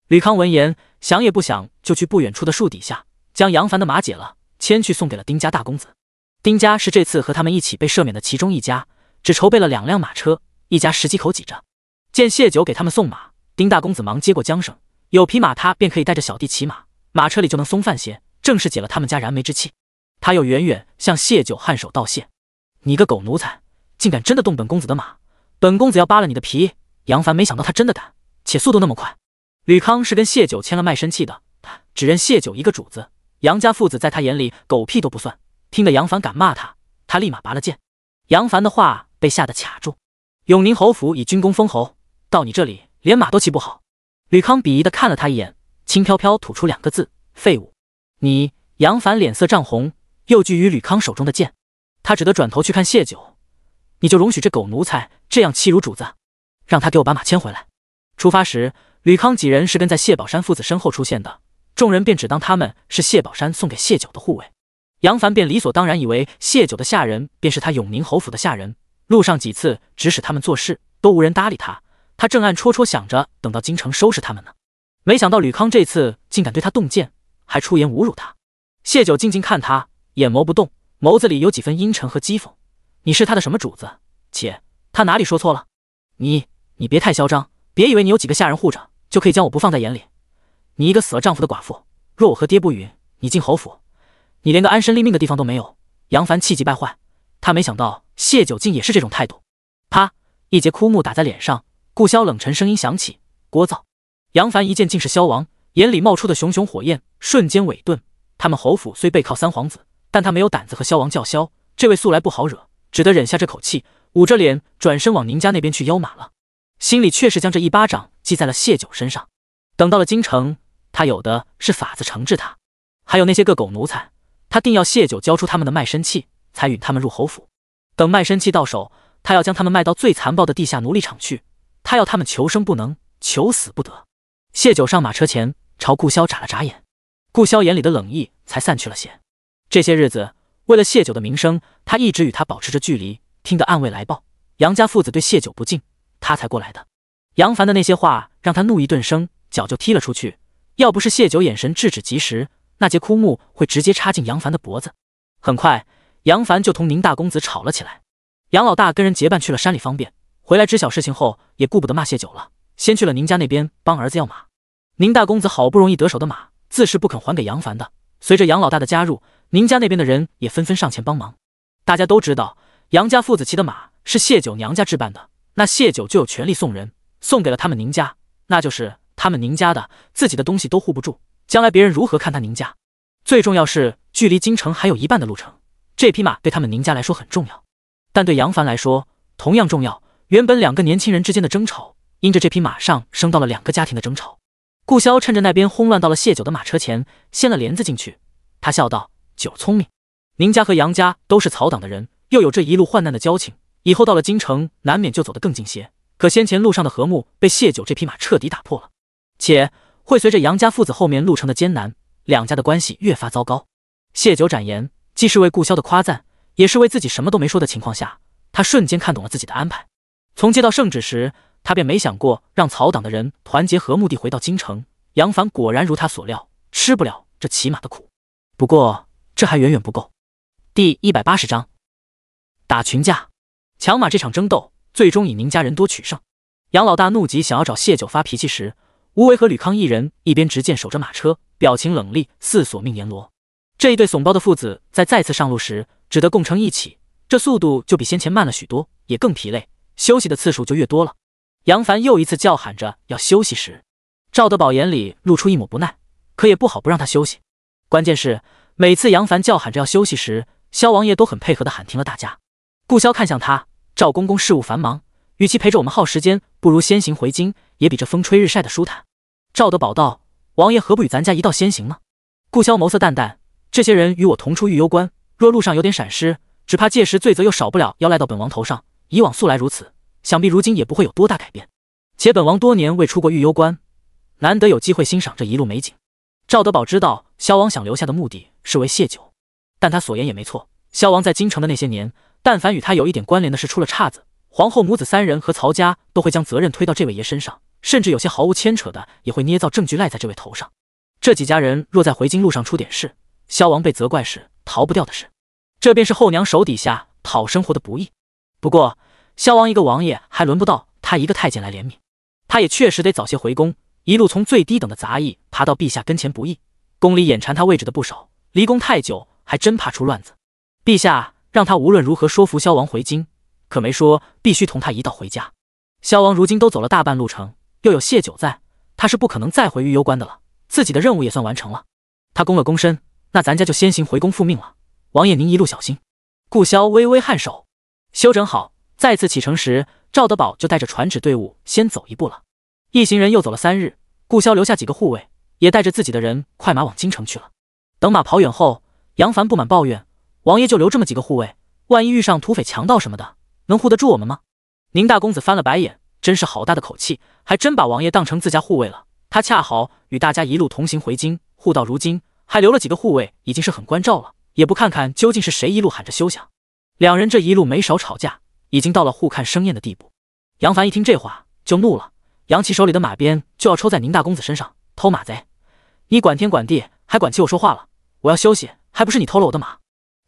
吕康闻言，想也不想就去不远处的树底下，将杨凡的马解了，牵去送给了丁家大公子。丁家是这次和他们一起被赦免的其中一家，只筹备了2辆马车，一家10几口挤着。见谢九给他们送马，丁大公子忙接过缰绳，有匹马他便可以带着小弟骑马，马车里就能松散些，正是解了他们家燃眉之气。他又远远向谢九颔首道谢：“你个狗奴才，竟敢真的动本公子的马，本公子要扒了你的皮！”杨凡没想到他真的敢，且速度那么快。吕康是跟谢九签了卖身契的，只认谢九一个主子，杨家父子在他眼里狗屁都不算。听得杨凡敢骂他，他立马拔了剑。杨凡的话被吓得卡住。永宁侯府以军功封侯，到你这里连马都骑不好。吕康鄙夷地看了他一眼，轻飘飘吐出2个字：废物。你！杨凡脸色涨红，又拒于吕康手中的剑，他只得转头去看谢九：“你就容许这狗奴才这样欺辱主子？让他给我把马牵回来。”出发时，吕康几人是跟在谢宝山父子身后出现的，众人便只当他们是谢宝山送给谢九的护卫。杨凡便理所当然以为谢九的下人便是他永宁侯府的下人，路上几次指使他们做事，都无人搭理他。他正暗戳戳想着等到京城收拾他们呢，没想到吕康这次竟敢对他动剑，还出言侮辱他。谢九静静看他，眼眸不动，眸子里有几分阴沉和讥讽：“你是他的什么主子？且他哪里说错了？你别太嚣张，别以为你有几个下人护着就可以将我不放在眼里。你一个死了丈夫的寡妇，若我和爹不允，你进侯府，你连个安身立命的地方都没有。”杨凡气急败坏，他没想到谢九竟也是这种态度。啪！一节枯木打在脸上，顾萧冷沉声音响起：“聒噪！”杨凡一见竟是萧王，眼里冒出的熊熊火焰瞬间萎顿。他们侯府虽背靠3皇子，但他没有胆子和萧王叫嚣，这位素来不好惹，只得忍下这口气，捂着脸转身往宁家那边去邀马了。心里却是将这一巴掌记在了谢九身上。等到了京城，他有的是法子惩治他，还有那些个狗奴才，他定要谢九交出他们的卖身契，才允他们入侯府。等卖身契到手，他要将他们卖到最残暴的地下奴隶场去，他要他们求生不能，求死不得。谢九上马车前朝顾萧眨了眨眼，顾萧眼里的冷意才散去了些。这些日子为了谢九的名声，他一直与他保持着距离，听得暗卫来报杨家父子对谢九不敬，他才过来的。杨凡的那些话让他怒意顿生，脚就踢了出去。要不是谢九眼神制止及时，那节枯木会直接插进杨凡的脖子。很快杨凡就同宁大公子吵了起来。杨老大跟人结伴去了山里方便，回来知晓事情后也顾不得骂谢九了，先去了宁家那边帮儿子要马。宁大公子好不容易得手的马自是不肯还给杨凡的。随着杨老大的加入，宁家那边的人也纷纷上前帮忙。大家都知道，杨家父子骑的马是谢九娘家置办的，那谢九就有权利送人，送给了他们宁家，那就是他们宁家的，自己的东西都护不住，将来别人如何看他宁家？最重要是，距离京城还有一半的路程，这匹马对他们宁家来说很重要，但对杨凡来说同样重要。原本2个年轻人之间的争吵，因着这匹马上升到了2个家庭的争吵。顾潇趁着那边轰乱到了谢九的马车前，掀了帘子进去。他笑道：“九聪明，宁家和杨家都是曹党的人，又有这一路患难的交情，以后到了京城，难免就走得更近些。可先前路上的和睦被谢九这匹马彻底打破了，且会随着杨家父子后面路程的艰难，2家的关系越发糟糕。”谢九展言，既是为顾潇的夸赞，也是为自己什么都没说的情况下，他瞬间看懂了自己的安排。从接到圣旨时，他便没想过让曹党的人团结和睦地回到京城。杨凡果然如他所料，吃不了这骑马的苦。不过这还远远不够。第180章打群架。抢马这场争斗最终以宁家人多取胜。杨老大怒极想要找谢九发脾气时，吴为和吕康一人一边执剑守着马车，表情冷厉，似索命阎罗。这一对怂包的父子在再次上路时只得共乘一起，这速度就比先前慢了许多，也更疲累，休息的次数就越多了。杨凡又一次叫喊着要休息时，赵德宝眼里露出一抹不耐，可也不好不让他休息。关键是每次杨凡叫喊着要休息时，萧王爷都很配合地喊停了大家。顾潇看向他：“赵公公事务繁忙，与其陪着我们耗时间，不如先行回京，也比这风吹日晒的舒坦。”赵德宝道：“王爷何不与咱家一道先行呢？”顾潇眸色淡淡：“这些人与我同出玉攸关，若路上有点闪失，只怕届时罪责又少不了要赖到本王头上。以往素来如此，想必如今也不会有多大改变。且本王多年未出过玉攸关，难得有机会欣赏这一路美景。”赵德宝知道萧王想留下的目的是为谢九，但他所言也没错。萧王在京城的那些年，但凡与他有一点关联的事出了岔子，皇后母子3人和曹家都会将责任推到这位爷身上，甚至有些毫无牵扯的也会捏造证据赖在这位头上。这几家人若在回京路上出点事，萧王被责怪是逃不掉的事，这便是后娘手底下讨生活的不易。不过萧王一个王爷还轮不到他一个太监来怜悯，他也确实得早些回宫，一路从最低等的杂役爬到陛下跟前不易，宫里眼馋他位置的不少，离宫太久还真怕出乱子。陛下让他无论如何说服萧王回京，可没说必须同他一道回家。萧王如今都走了大半路程，又有谢九在，他是不可能再回玉攸关的了，自己的任务也算完成了。他躬了躬身：“那咱家就先行回宫复命了，王爷您一路小心。”顾潇微微颔首。休整好，再次启程时，赵德宝就带着传旨队伍先走一步了。一行人又走了3日，顾潇留下几个护卫，也带着自己的人快马往京城去了。等马跑远后，杨凡不满抱怨：“王爷就留这么几个护卫，万一遇上土匪强盗什么的，能护得住我们吗？”宁大公子翻了白眼，真是好大的口气，还真把王爷当成自家护卫了。他恰好与大家一路同行回京，护到如今还留了几个护卫，已经是很关照了，也不看看究竟是谁一路喊着休想。2人这一路没少吵架，已经到了互看生厌的地步。杨凡一听这话就怒了，扬起手里的马鞭就要抽在宁大公子身上：“偷马贼！你管天管地，还管起我说话了？我要休息，还不是你偷了我的马？”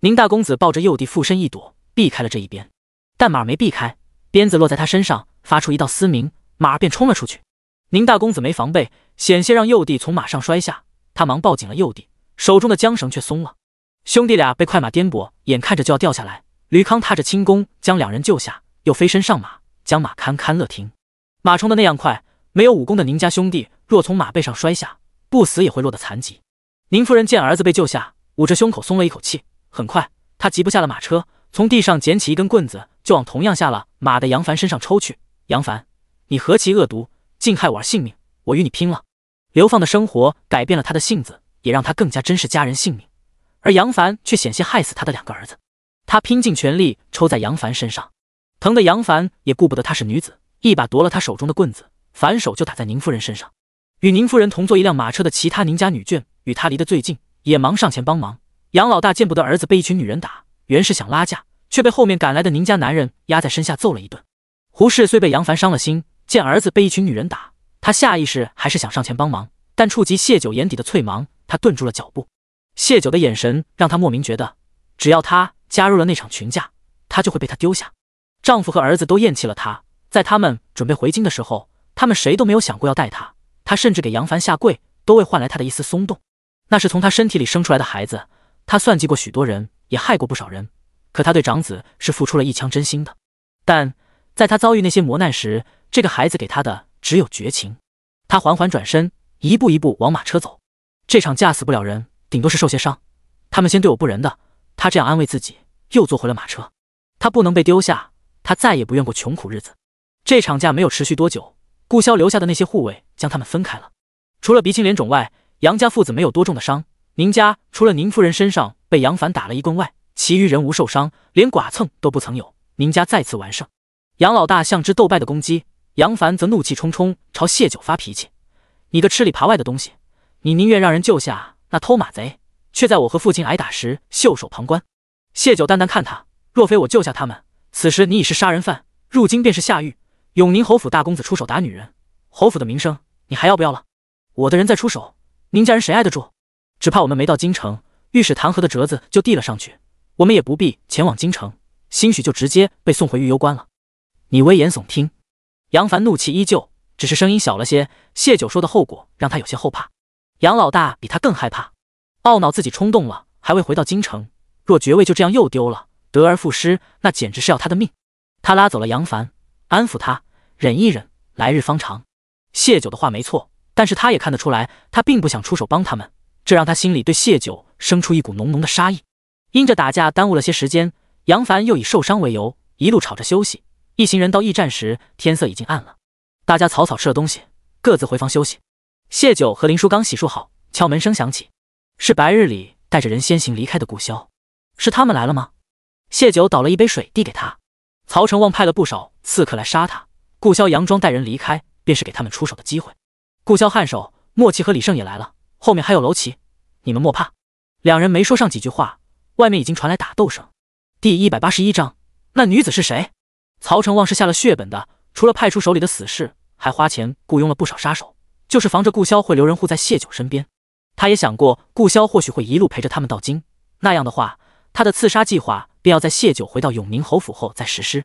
宁大公子抱着幼弟附身一躲，避开了这一鞭，但马没避开，鞭子落在他身上，发出一道嘶鸣，马儿便冲了出去。宁大公子没防备，险些让幼弟从马上摔下，他忙抱紧了幼弟，手中的缰绳却松了。兄弟俩被快马颠簸，眼看着就要掉下来。吕康踏着轻功将2人救下，又飞身上马，将马堪勒停。马冲的那样快，没有武功的宁家兄弟若从马背上摔下，不死也会落得残疾。宁夫人见儿子被救下，捂着胸口松了一口气。很快，她急不下了马车，从地上捡起一根棍子，就往同样下了马的杨凡身上抽去。杨凡，你何其恶毒，竟害我儿性命，我与你拼了！流放的生活改变了他的性子，也让他更加珍视家人性命，而杨凡却险些害死他的2个儿子。他拼尽全力抽在杨凡身上，疼得杨凡也顾不得她是女子，一把夺了他手中的棍子，反手就打在宁夫人身上。与宁夫人同坐一辆马车的其他宁家女眷与他离得最近，也忙上前帮忙。杨老大见不得儿子被一群女人打，原是想拉架，却被后面赶来的宁家男人压在身下揍了一顿。胡氏虽被杨凡伤了心，见儿子被一群女人打，他下意识还是想上前帮忙，但触及谢九眼底的翠芒，他顿住了脚步。谢九的眼神让他莫名觉得，只要他加入了那场群架，他就会被他丢下。丈夫和儿子都厌弃了他，在他们准备回京的时候，他们谁都没有想过要带他，他甚至给杨凡下跪，都为换来他的一丝松动。那是从他身体里生出来的孩子，他算计过许多人，也害过不少人，可他对长子是付出了一腔真心的。但在他遭遇那些磨难时，这个孩子给他的只有绝情。他缓缓转身，一步一步往马车走。这场架死不了人，顶多是受些伤。他们先对我不仁的，他这样安慰自己，又坐回了马车。他不能被丢下，他再也不愿过穷苦日子。这场架没有持续多久，顾潇留下的那些护卫将他们分开了。除了鼻青脸肿外，杨家父子没有多重的伤。宁家除了宁夫人身上被杨凡打了一棍外，其余人无受伤，连剐蹭都不曾有。宁家再次完胜。杨老大像只斗败的公鸡，杨凡则怒气冲冲朝谢九发脾气：“你个吃里扒外的东西，你宁愿让人救下那偷马贼，却在我和父亲挨打时袖手旁观。”谢九淡淡看他：“若非我救下他们，此时你已是杀人犯，入京便是下狱。永宁侯府大公子出手打女人，侯府的名声你还要不要了？我的人再出手，宁家人谁挨得住？只怕我们没到京城，御史弹劾的折子就递了上去，我们也不必前往京城，兴许就直接被送回御幽关了。你危言耸听！”杨凡怒气依旧，只是声音小了些。谢九说的后果让他有些后怕。杨老大比他更害怕，懊恼自己冲动了，还未回到京城，若爵位就这样又丢了，得而复失，那简直是要他的命。他拉走了杨凡，安抚他，忍一忍，来日方长。谢九的话没错，但是他也看得出来，他并不想出手帮他们，这让他心里对谢九生出一股浓浓的杀意。因着打架耽误了些时间，杨凡又以受伤为由，一路吵着休息。一行人到驿站时，天色已经暗了，大家草草吃了东西，各自回房休息。谢九和林书刚洗漱好，敲门声响起，是白日里带着人先行离开的顾潇。是他们来了吗？谢九倒了一杯水递给他。曹成旺派了不少刺客来杀他，顾潇佯装带人离开，便是给他们出手的机会。顾潇颔首，莫奇和李胜也来了，后面还有楼奇，你们莫怕。两人没说上几句话，外面已经传来打斗声。第181章，那女子是谁？曹成旺是下了血本的，除了派出手里的死士，还花钱雇佣了不少杀手，就是防着顾潇会留人护在谢九身边。他也想过顾潇或许会一路陪着他们到京，那样的话，他的刺杀计划便要在谢九回到永宁侯府后再实施。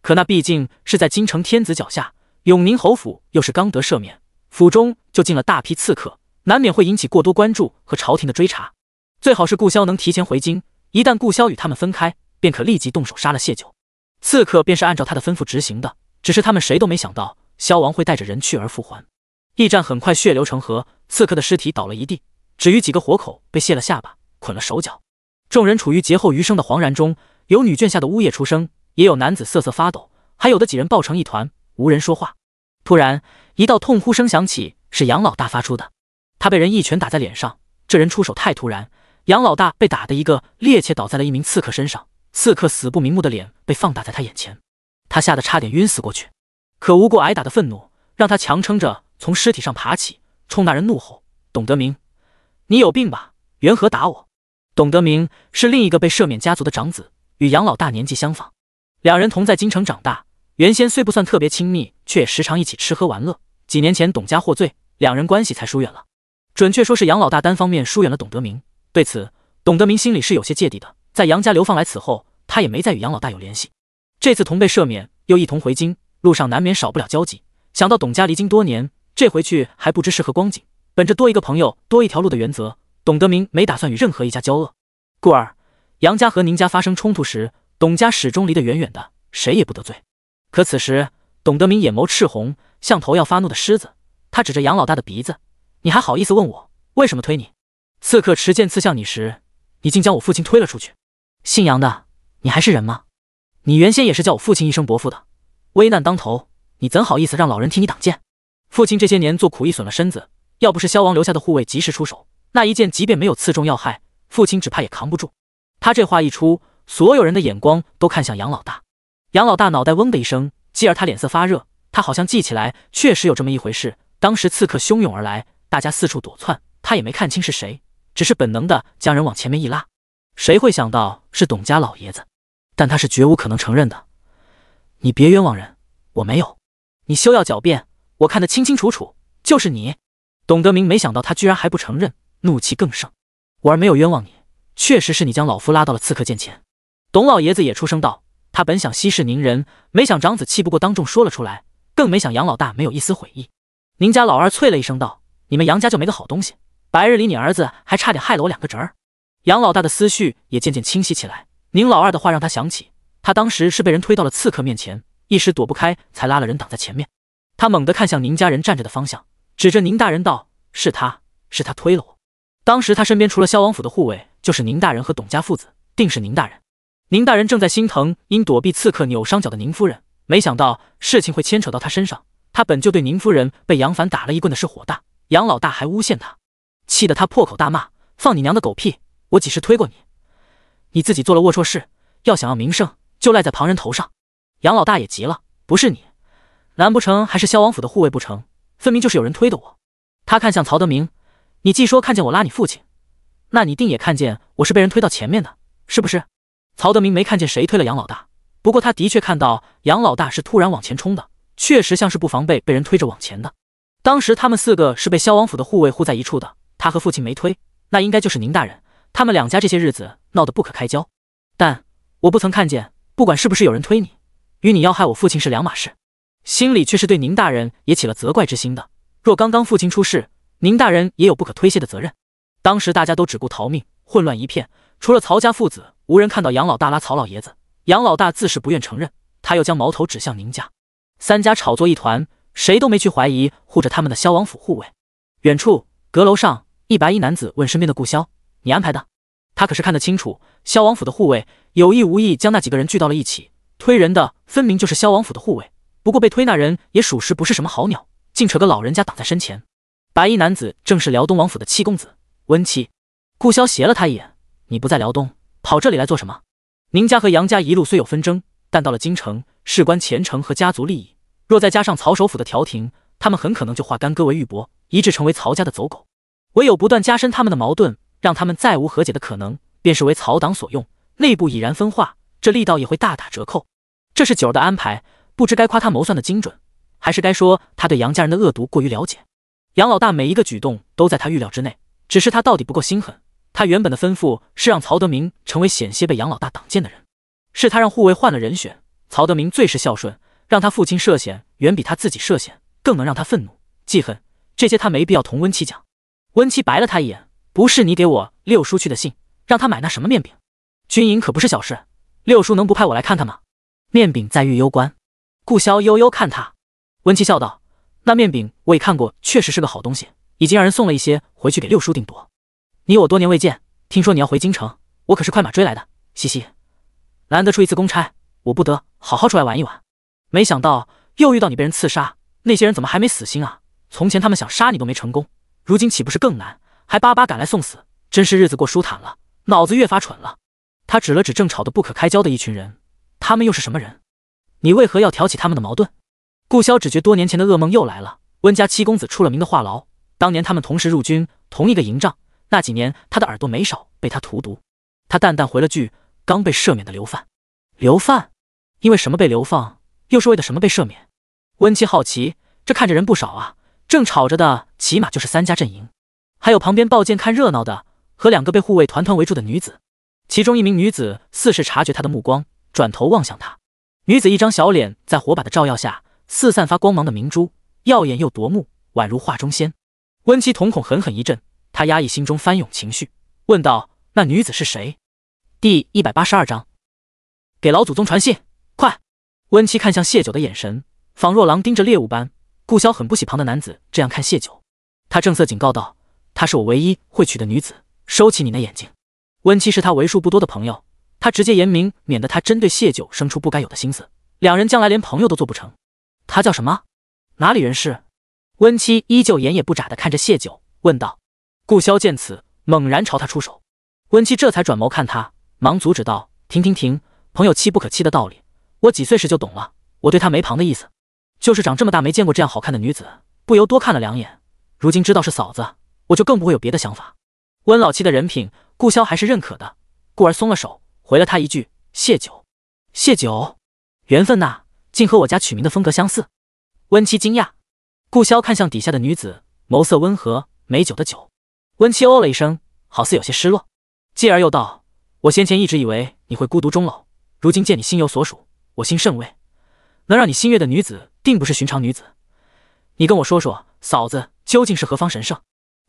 可那毕竟是在京城天子脚下，永宁侯府又是刚得赦免，府中就进了大批刺客，难免会引起过多关注和朝廷的追查。最好是顾潇能提前回京，一旦顾潇与他们分开，便可立即动手杀了谢九。刺客便是按照他的吩咐执行的，只是他们谁都没想到萧王会带着人去而复还。驿站很快血流成河，刺客的尸体倒了一地，只余几个活口被卸了下巴，捆了手脚。众人处于劫后余生的惶然中，有女眷下的呜咽出声，也有男子瑟瑟发抖，还有的几人抱成一团，无人说话。突然一道痛呼声响起，是杨老大发出的。他被人一拳打在脸上，这人出手太突然，杨老大被打的一个趔趄倒在了一名刺客身上，刺客死不瞑目的脸被放大在他眼前，他吓得差点晕死过去。可无过挨打的愤怒，让他强撑着从尸体上爬起，冲那人怒吼：“董德明，你有病吧？缘何打我？”董德明是另一个被赦免家族的长子，与杨老大年纪相仿，两人同在京城长大，原先虽不算特别亲密，却也时常一起吃喝玩乐。几年前董家获罪，两人关系才疏远了。准确说是杨老大单方面疏远了董德明，对此董德明心里是有些芥蒂的。在杨家流放来此后，他也没再与杨老大有联系。这次同被赦免，又一同回京，路上难免少不了交集。想到董家离京多年，这回去还不知是何光景，本着多一个朋友多一条路的原则，董德明没打算与任何一家交恶。故而杨家和宁家发生冲突时，董家始终离得远远的，谁也不得罪。可此时董德明眼眸赤红，像头要发怒的狮子，他指着杨老大的鼻子：“你还好意思问我为什么推你？刺客持剑刺向你时，你竟将我父亲推了出去。姓杨的，你还是人吗？你原先也是叫我父亲一声伯父的，危难当头，你怎好意思让老人替你挡剑？父亲这些年做苦役损了身子，要不是萧王留下的护卫及时出手，那一剑即便没有刺中要害，父亲只怕也扛不住。”他这话一出，所有人的眼光都看向杨老大。杨老大脑袋嗡的一声，继而他脸色发热，他好像记起来确实有这么一回事。当时刺客汹涌而来，大家四处躲窜，他也没看清是谁，只是本能的将人往前面一拉。谁会想到是董家老爷子？但他是绝无可能承认的。你别冤枉人，我没有。你休要狡辩，我看得清清楚楚，就是你。董德明没想到他居然还不承认，怒气更盛。我儿没有冤枉你，确实是你将老夫拉到了刺客剑前。董老爷子也出声道，他本想息事宁人，没想长子气不过当众说了出来，更没想杨老大没有一丝悔意。宁家老二啐了一声道：“你们杨家就没个好东西，白日里你儿子还差点害了我2个侄儿。杨老大的思绪也渐渐清晰起来，宁老二的话让他想起，他当时是被人推到了刺客面前，一时躲不开，才拉了人挡在前面。他猛地看向宁家人站着的方向，指着宁大人道：“是他推了我。”当时他身边除了萧王府的护卫，就是宁大人和董家父子，定是宁大人。宁大人正在心疼因躲避刺客扭伤脚的宁夫人，没想到事情会牵扯到他身上。他本就对宁夫人被杨凡打了一棍的事火大，杨老大还诬陷他，气得他破口大骂：“放你娘的狗屁！我几时推过你？你自己做了龌龊事，要想要名声，就赖在旁人头上。”杨老大也急了：“不是你，难不成还是萧王府的护卫不成？分明就是有人推的我。”他看向曹德明：“你既说看见我拉你父亲，那你定也看见我是被人推到前面的，是不是？”曹德明没看见谁推了杨老大，不过他的确看到杨老大是突然往前冲的，确实像是不防备被人推着往前的。当时他们4个是被萧王府的护卫护在一处的，他和父亲没推，那应该就是宁大人。他们2家这些日子闹得不可开交，但我不曾看见，不管是不是有人推你，与你要害我父亲是2码事。心里却是对宁大人也起了责怪之心的。若刚刚父亲出事，宁大人也有不可推卸的责任。当时大家都只顾逃命，混乱一片，除了曹家父子，无人看到杨老大拉曹老爷子。杨老大自是不愿承认，他又将矛头指向宁家。3家吵作一团，谁都没去怀疑护着他们的萧王府护卫。远处阁楼上，一白衣男子问身边的顾潇：“你安排的？”他可是看得清楚，萧王府的护卫有意无意将那几个人聚到了一起，推人的分明就是萧王府的护卫。不过被推那人也属实不是什么好鸟，竟扯个老人家挡在身前。白衣男子正是辽东王府的七公子温七。顾潇斜了他一眼：“你不在辽东，跑这里来做什么？”宁家和杨家一路虽有纷争，但到了京城，事关前程和家族利益，若再加上曹首府的调停，他们很可能就化干戈为玉帛，一致成为曹家的走狗。唯有不断加深他们的矛盾，让他们再无和解的可能，便是为曹党所用，内部已然分化，这力道也会大打折扣。这是九儿的安排，不知该夸他谋算的精准，还是该说他对杨家人的恶毒过于了解。杨老大每一个举动都在他预料之内，只是他到底不够心狠。他原本的吩咐是让曹德明成为险些被杨老大挡箭的人，是他让护卫换了人选。曹德明最是孝顺，让他父亲涉险远比他自己涉险更能让他愤怒记恨，这些他没必要同温七讲。温七白了他一眼：“不是你给我六叔去的信，让他买那什么面饼？军营可不是小事，六叔能不派我来看他吗？面饼在狱攸关。”顾潇悠悠看他，温七笑道：“那面饼我也看过，确实是个好东西，已经让人送了一些回去给六叔定夺。你我多年未见，听说你要回京城，我可是快马追来的，嘻嘻。难得出一次公差，我不得好好出来玩一玩。没想到又遇到你被人刺杀，那些人怎么还没死心啊？从前他们想杀你都没成功，如今岂不是更难？还巴巴赶来送死，真是日子过舒坦了，脑子越发蠢了。”他指了指正吵得不可开交的一群人，他们又是什么人？你为何要挑起他们的矛盾？顾潇只觉多年前的噩梦又来了。温家七公子出了名的话痨，当年他们同时入军，同一个营帐，那几年他的耳朵没少被他荼毒。他淡淡回了句：“刚被赦免的流犯。”流犯？因为什么被流放？又是为了什么被赦免？温七好奇，这看着人不少啊，正吵着的起码就是3家阵营，还有旁边抱剑看热闹的和2个被护卫团团围住的女子。其中一名女子似是察觉他的目光，转头望向他。女子一张小脸在火把的照耀下似散发光芒的明珠，耀眼又夺目，宛如画中仙。温七瞳孔狠狠一震，他压抑心中翻涌情绪，问道：“那女子是谁？”第182章，给老祖宗传信，快！温七看向谢九的眼神，仿若狼盯着猎物般。顾潇很不喜旁的男子这样看谢九，他正色警告道：“她是我唯一会娶的女子，收起你那眼睛。”温七是他为数不多的朋友，他直接言明，免得他针对谢九生出不该有的心思，2人将来连朋友都做不成。他叫什么？哪里人士？温七依旧眼也不眨地看着谢九，问道。顾潇见此，猛然朝他出手。温七这才转眸看他，忙阻止道：“停，朋友妻不可欺的道理，我几岁时就懂了，我对他没旁的意思，就是长这么大没见过这样好看的女子，不由多看了2眼。如今知道是嫂子，我就更不会有别的想法。”温老七的人品，顾潇还是认可的，故而松了手，回了他一句：“谢九。”谢九，缘分呐，竟和我家取名的风格相似。温七惊讶，顾潇看向底下的女子，眸色温和，美酒的酒。温七哦了一声，好似有些失落，继而又道：“我先前一直以为你会孤独终老，如今见你心有所属，我心甚慰。能让你心悦的女子，定不是寻常女子。你跟我说说，嫂子究竟是何方神圣？”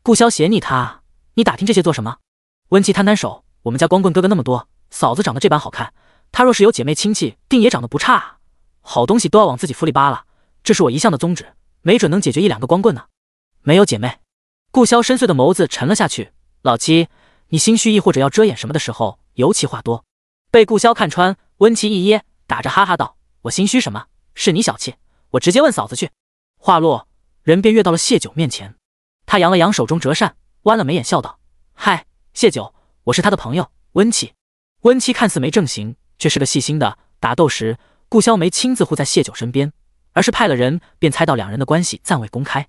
顾萧斜睨他，你打听这些做什么？温七摊摊手，我们家光棍哥哥那么多，嫂子长得这般好看，她若是有姐妹亲戚，定也长得不差啊。好东西都要往自己府里扒拉，这是我一向的宗旨，没准能解决1、2个光棍呢。没有姐妹。顾萧深邃的眸子沉了下去，老七，你心虚意或者要遮掩什么的时候，尤其话多。被顾萧看穿，温七一噎，打着哈哈道：“我心虚什么？是你小气，我直接问嫂子去。”话落，人便跃到了谢九面前。他扬了扬手中折扇，弯了眉眼笑道：“嗨，谢九，我是他的朋友温七。”温七看似没正形，却是个细心的。打斗时，顾萧没亲自护在谢九身边，而是派了人，便猜到两人的关系暂未公开。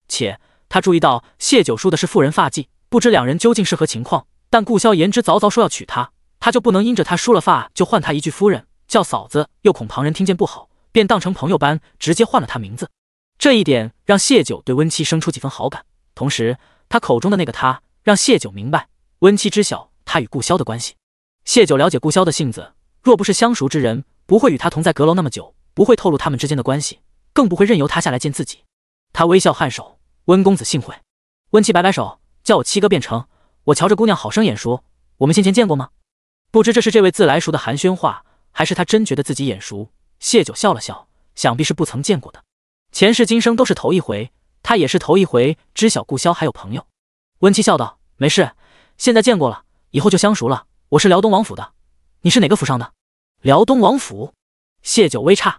且他注意到谢九梳的是妇人发髻，不知两人究竟是何情况。但顾萧言之凿凿说要娶她，他就不能因着他梳了发就唤她一句夫人，叫嫂子，又恐旁人听见不好，便当成朋友般直接换了她名字。这一点让谢九对温七生出几分好感，同时他口中的那个他，让谢九明白温七知晓他与顾萧的关系。谢九了解顾萧的性子，若不是相熟之人，不会与他同在阁楼那么久，不会透露他们之间的关系，更不会任由他下来见自己。他微笑颔首，温公子幸会。温七摆摆手，叫我七哥便成。我瞧这姑娘好生眼熟，我们先前见过吗？不知这是这位自来熟的寒暄话，还是他真觉得自己眼熟。谢九笑了笑，想必是不曾见过的，前世今生都是头一回，他也是头一回知晓顾萧还有朋友。温七笑道：“没事，现在见过了，以后就相熟了。我是辽东王府的，你是哪个府上的？”辽东王府。谢九微诧。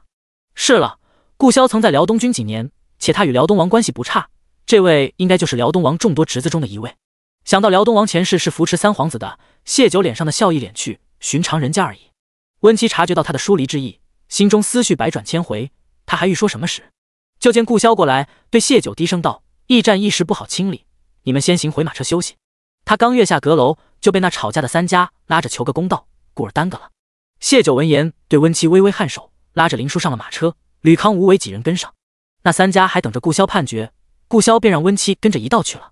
是了，顾萧曾在辽东军几年，且他与辽东王关系不差，这位应该就是辽东王众多侄子中的一位。想到辽东王前世是扶持三皇子的，谢九脸上的笑意敛去，寻常人家而已。温七察觉到他的疏离之意，心中思绪百转千回，他还欲说什么时，就见顾萧过来，对谢九低声道：“驿站一时不好清理，你们先行回马车休息。”他刚跃下阁楼，就被那吵架的三家拉着求个公道，故而耽搁了。谢九闻言，对温七微微颔首，拉着林叔上了马车，吕康、吴伟几人跟上。那三家还等着顾萧判决，顾萧便让温七跟着一道去了。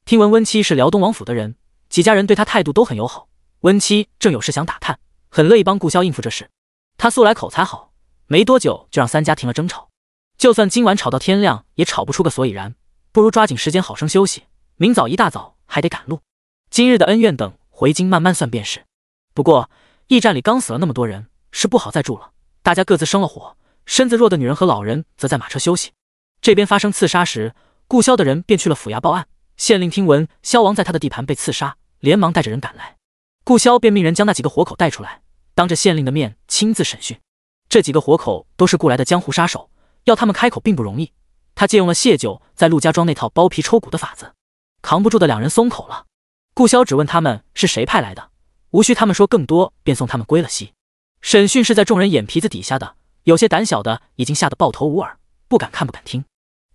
听闻温七是辽东王府的人，几家人对他态度都很友好。温七正有事想打探，很乐意帮顾萧应付这事。他素来口才好，没多久就让三家停了争吵。就算今晚吵到天亮，也吵不出个所以然，不如抓紧时间好生休息，明早一大早还得赶路。今日的恩怨等回京慢慢算便是。不过驿站里刚死了那么多人，是不好再住了，大家各自生了火，身子弱的女人和老人则在马车休息。这边发生刺杀时，顾萧的人便去了府衙报案。县令听闻萧王在他的地盘被刺杀，连忙带着人赶来。顾萧便命人将那几个活口带出来，当着县令的面亲自审讯。这几个活口都是雇来的江湖杀手，要他们开口并不容易。他借用了谢九在陆家庄那套剥皮抽骨的法子，扛不住的两人松口了。顾萧只问他们是谁派来的，无需他们说更多，便送他们归了西。审讯是在众人眼皮子底下的，有些胆小的已经吓得抱头捂耳，不敢看不敢听，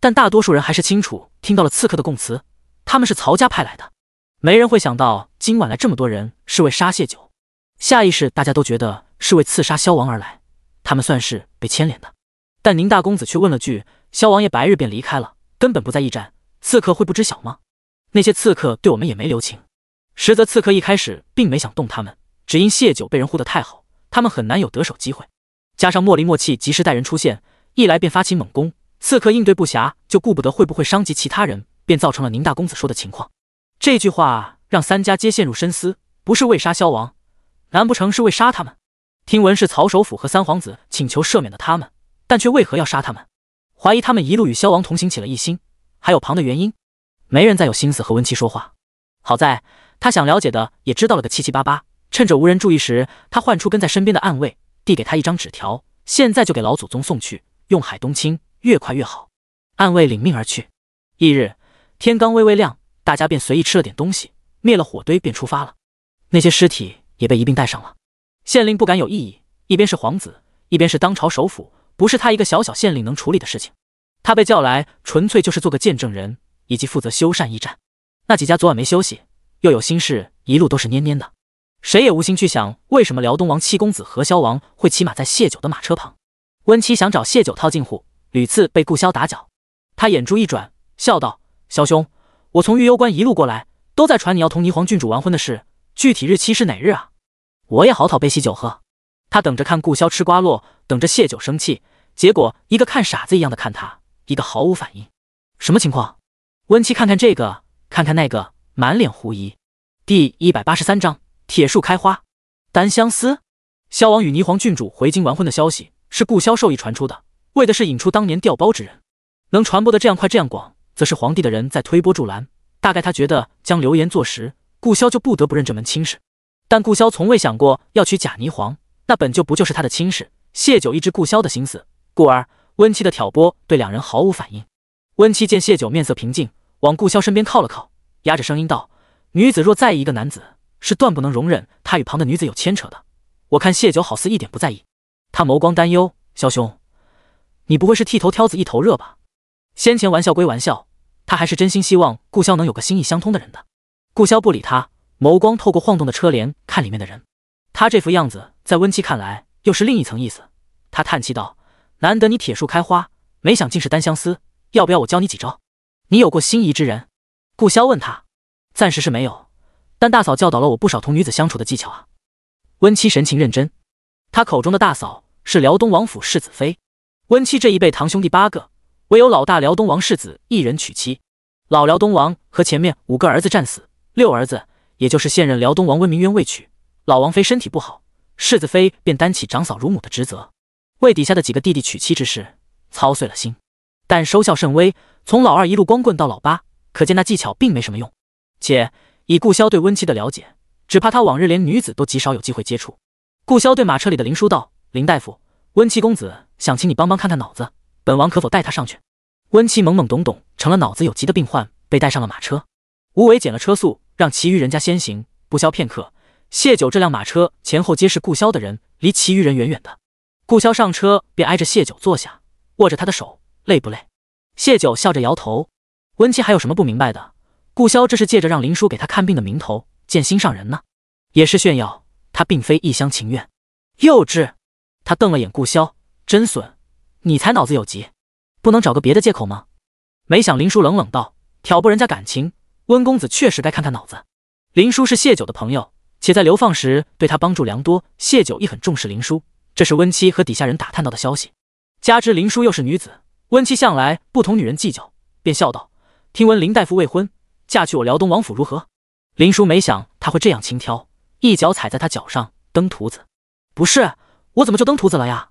但大多数人还是清楚听到了刺客的供词，他们是曹家派来的。没人会想到今晚来这么多人是为杀谢九，下意识大家都觉得是为刺杀萧王而来，他们算是被牵连的。但宁大公子却问了句：“萧王爷白日便离开了，根本不在驿站，刺客会不知晓吗？”那些刺客对我们也没留情。实则刺客一开始并没想动他们，只因谢九被人护得太好，他们很难有得手机会。加上莫离莫气及时带人出现，一来便发起猛攻，刺客应对不暇，就顾不得会不会伤及其他人，便造成了宁大公子说的情况。这句话让三家皆陷入深思，不是为杀萧王，难不成是为杀他们？听闻是曹首府和三皇子请求赦免的他们，但却为何要杀他们？怀疑他们一路与萧王同行起了一心，还有旁的原因。没人再有心思和温七说话，好在他想了解的也知道了个七七八八。趁着无人注意时，他唤出跟在身边的暗卫，递给他一张纸条，现在就给老祖宗送去，用海东青，越快越好。暗卫领命而去。翌日天刚微微亮，大家便随意吃了点东西，灭了火堆便出发了。那些尸体也被一并带上了。县令不敢有异议，一边是皇子，一边是当朝首辅，不是他一个小小县令能处理的事情。他被叫来纯粹就是做个见证人，以及负责修缮驿站。那几家昨晚没休息，又有心事，一路都是蔫蔫的，谁也无心去想为什么辽东王七公子和萧王会骑马在谢九的马车旁。温七想找谢九套近乎，屡次被顾萧打搅。他眼珠一转，笑道：“萧兄，我从玉攸关一路过来，都在传你要同霓凰郡主完婚的事，具体日期是哪日啊？我也好讨杯喜酒喝。”他等着看顾萧吃瓜落，等着谢九生气，结果一个看傻子一样的看他，一个毫无反应。什么情况？温七看看这个，看看那个满脸狐疑。第183章铁树开花。单相思，萧王与霓凰郡主回京完婚的消息是顾萧授意传出的，为的是引出当年调包之人。能传播的这样快这样广，则是皇帝的人在推波助澜。大概他觉得将流言坐实，顾萧就不得不认这门亲事。但顾萧从未想过要娶假霓凰，那本就不就是他的亲事。谢九一知顾萧的心思，故而温妻的挑拨对两人毫无反应。温妻见谢九面色平静，往顾萧身边靠了靠，压着声音道：“女子若在意一个男子，是断不能容忍他与旁的女子有牵扯的。我看谢九好似一点不在意。”他眸光担忧：“萧兄，你不会是剃头挑子一头热吧？”先前玩笑归玩笑，他还是真心希望顾萧能有个心意相通的人的。顾萧不理他，眸光透过晃动的车帘看里面的人。他这副样子在温妻看来又是另一层意思。他叹气道：“难得你铁树开花，没想竟是单相思，要不要我教你几招？你有过心仪之人？”顾萧问他。暂时是没有，但大嫂教导了我不少同女子相处的技巧啊。温妻神情认真。他口中的大嫂是辽东王府世子妃。温妻这一辈堂兄弟8个，唯有老大辽东王世子一人娶妻。老辽东王和前面5个儿子战死，6儿子，也就是现任辽东王温明渊未娶。老王妃身体不好，世子妃便担起长嫂如母的职责，为底下的几个弟弟娶妻之事操碎了心，但收效甚微。从老2一路光棍到老8，可见那技巧并没什么用。且以顾萧对温妻的了解，只怕他往日连女子都极少有机会接触。顾萧对马车里的林叔道：“林大夫，温妻公子想请你帮帮看看脑子，本王可否带他上去？”温妻懵懵懂懂，成了脑子有疾的病患，被带上了马车。吴伟减了车速，让其余人家先行。不消片刻，谢九这辆马车前后皆是顾萧的人，离其余人远远的。顾萧上车便挨着谢九坐下，握着他的手：“累不累？”谢九笑着摇头。温妻还有什么不明白的？顾萧这是借着让林叔给他看病的名头见心上人呢，也是炫耀，他并非一厢情愿。幼稚！他瞪了眼顾萧，真损，你才脑子有疾，不能找个别的借口吗？没想林叔冷冷道：“挑拨人家感情，温公子确实该看看脑子。”林叔是谢九的朋友，且在流放时对他帮助良多，谢九亦很重视林叔，这是温妻和底下人打探到的消息。加之林叔又是女子，温妻向来不同女人计较，便笑道：“听闻林大夫未婚，嫁去我辽东王府如何？”林叔没想他会这样轻佻，一脚踩在他脚上，登徒子。不是，我怎么就登徒子了呀？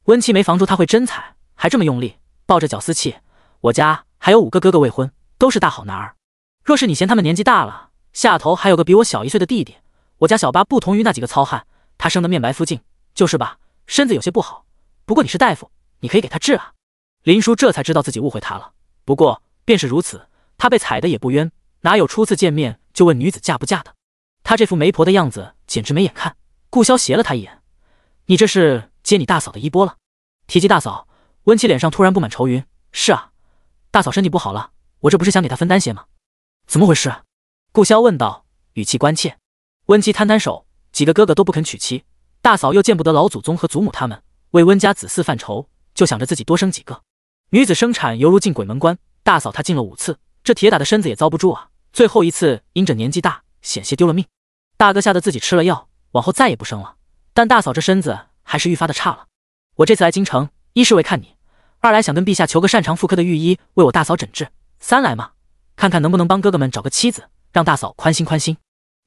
温妻没防住他会真踩，还这么用力，抱着脚撕气。我家还有5个哥哥未婚，都是大好男儿。若是你嫌他们年纪大了，下头还有个比我小1岁的弟弟。我家小8不同于那几个糙汉，他生得面白肤净，就是吧，身子有些不好。不过你是大夫，你可以给他治啊。林叔这才知道自己误会他了。不过便是如此，他被踩的也不冤，哪有初次见面就问女子嫁不嫁的？他这副媒婆的样子简直没眼看。顾萧斜了他一眼：“你这是接你大嫂的衣钵了？”提及大嫂，温妻脸上突然布满愁云：“是啊，大嫂身体不好了，我这不是想给她分担些吗？”“怎么回事？”顾萧问道，语气关切。温妻摊摊手：“几个哥哥都不肯娶妻，大嫂又见不得老祖宗和祖母他们，为温家子嗣犯愁，就想着自己多生几个。女子生产犹如进鬼门关，大嫂她进了5次，这铁打的身子也遭不住啊。最后一次因着年纪大，险些丢了命。大哥吓得自己吃了药，往后再也不生了。但大嫂这身子还是愈发的差了。我这次来京城，一是为看你，2来想跟陛下求个擅长妇科的御医为我大嫂诊治，3来嘛，看看能不能帮哥哥们找个妻子，让大嫂宽心宽心。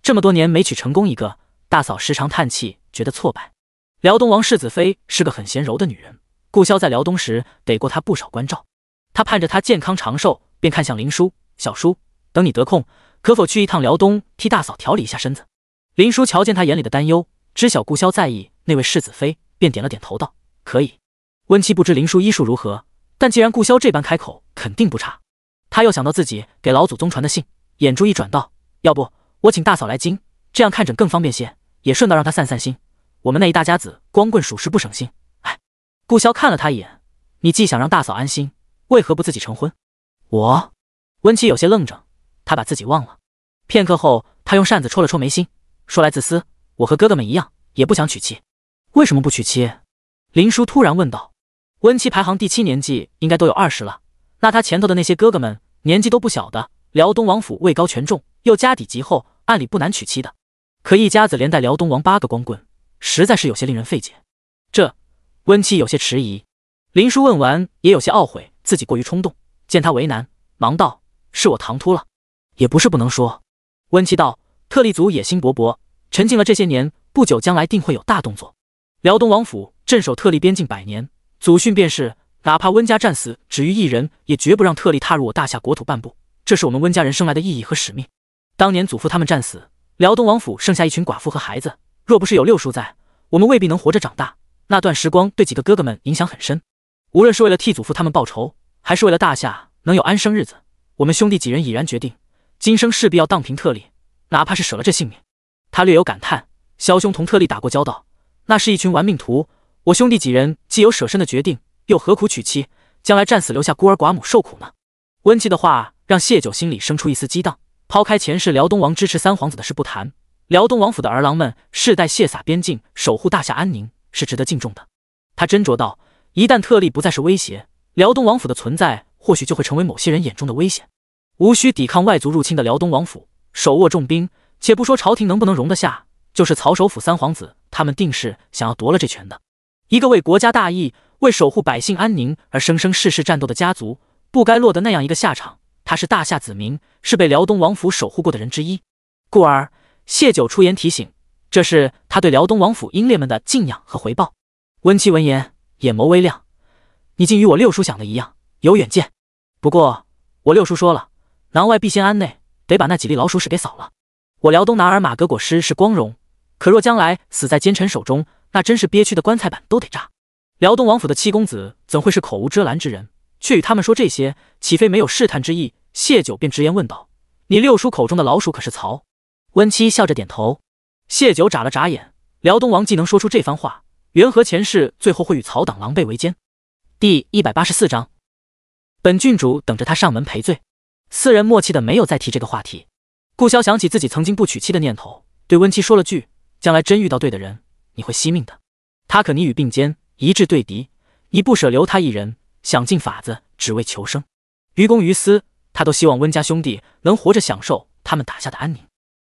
这么多年没娶成功一个，大嫂时常叹气，觉得挫败。辽东王世子妃是个很娴柔的女人，顾萧在辽东时得过她不少关照。他盼着她健康长寿，便看向林叔：“小叔，等你得空，可否去一趟辽东，替大嫂调理一下身子？”林叔瞧见他眼里的担忧，知晓顾萧在意那位世子妃，便点了点头道：“可以。”温妻不知林叔医术如何，但既然顾萧这般开口，肯定不差。他又想到自己给老祖宗传的信，眼珠一转道：“要不我请大嫂来京，这样看诊更方便些，也顺道让她散散心。我们那一大家子光棍属实不省心。”哎，顾萧看了他一眼：“你既想让大嫂安心，为何不自己成婚？”我，温妻有些愣怔，他把自己忘了。片刻后，他用扇子戳了戳眉心，说来自私，我和哥哥们一样，也不想娶妻。为什么不娶妻？林叔突然问道。温妻排行第7，年纪应该都有20了，那他前头的那些哥哥们年纪都不小的，辽东王府位高权重，又家底极厚，按理不难娶妻的。可一家子连带辽东王8个光棍，实在是有些令人费解。这，温妻有些迟疑。林叔问完，也有些懊悔自己过于冲动，见他为难，忙道：“是我唐突了。”也不是不能说。温七道：特立族野心勃勃，沉浸了这些年，不久将来定会有大动作。辽东王府镇守特立边境100年，祖训便是哪怕温家战死只余一人，也绝不让特立踏入我大夏国土半步，这是我们温家人生来的意义和使命。当年祖父他们战死，辽东王府剩下一群寡妇和孩子，若不是有六叔在，我们未必能活着长大。那段时光对几个哥哥们影响很深，无论是为了替祖父他们报仇，还是为了大夏能有安生日子，我们兄弟几人已然决定，今生势必要荡平特立，哪怕是舍了这性命。他略有感叹，萧兄同特立打过交道，那是一群玩命徒，我兄弟几人既有舍身的决定，又何苦娶妻，将来战死留下孤儿寡母受苦呢？温琪的话让谢九心里生出一丝激荡，抛开前世辽东王支持三皇子的事不谈，辽东王府的儿郎们世代血洒边境，守护大夏安宁，是值得敬重的。他斟酌道，一旦特立不再是威胁，辽东王府的存在或许就会成为某些人眼中的危险。无需抵抗外族入侵的辽东王府，手握重兵，且不说朝廷能不能容得下，就是曹首府三皇子，他们定是想要夺了这权的。一个为国家大义，为守护百姓安宁而生生世世战斗的家族，不该落得那样一个下场。他是大夏子民，是被辽东王府守护过的人之一，故而谢九出言提醒，这是他对辽东王府英烈们的敬仰和回报。温七闻言，眼眸微亮，你竟与我六叔想的一样，有远见。不过我六叔说了，囊外必先安内，得把那几粒老鼠屎给扫了。我辽东拿尔马革裹尸是光荣，可若将来死在奸臣手中，那真是憋屈的棺材板都得炸。辽东王府的七公子怎会是口无遮拦之人，却与他们说这些，岂非没有试探之意？谢九便直言问道，你六叔口中的老鼠可是曹？温七笑着点头。谢九眨了眨眼，辽东王既能说出这番话，缘何前世最后会与曹党狼狈为奸？第184章，本郡主等着他上门赔罪。四人默契的没有再提这个话题。顾潇想起自己曾经不娶妻的念头，对温七说了句，将来真遇到对的人，你会惜命的。他可你与并肩，一致对敌，你不舍留他一人，想尽法子只为求生，于公于私，他都希望温家兄弟能活着享受他们打下的安宁。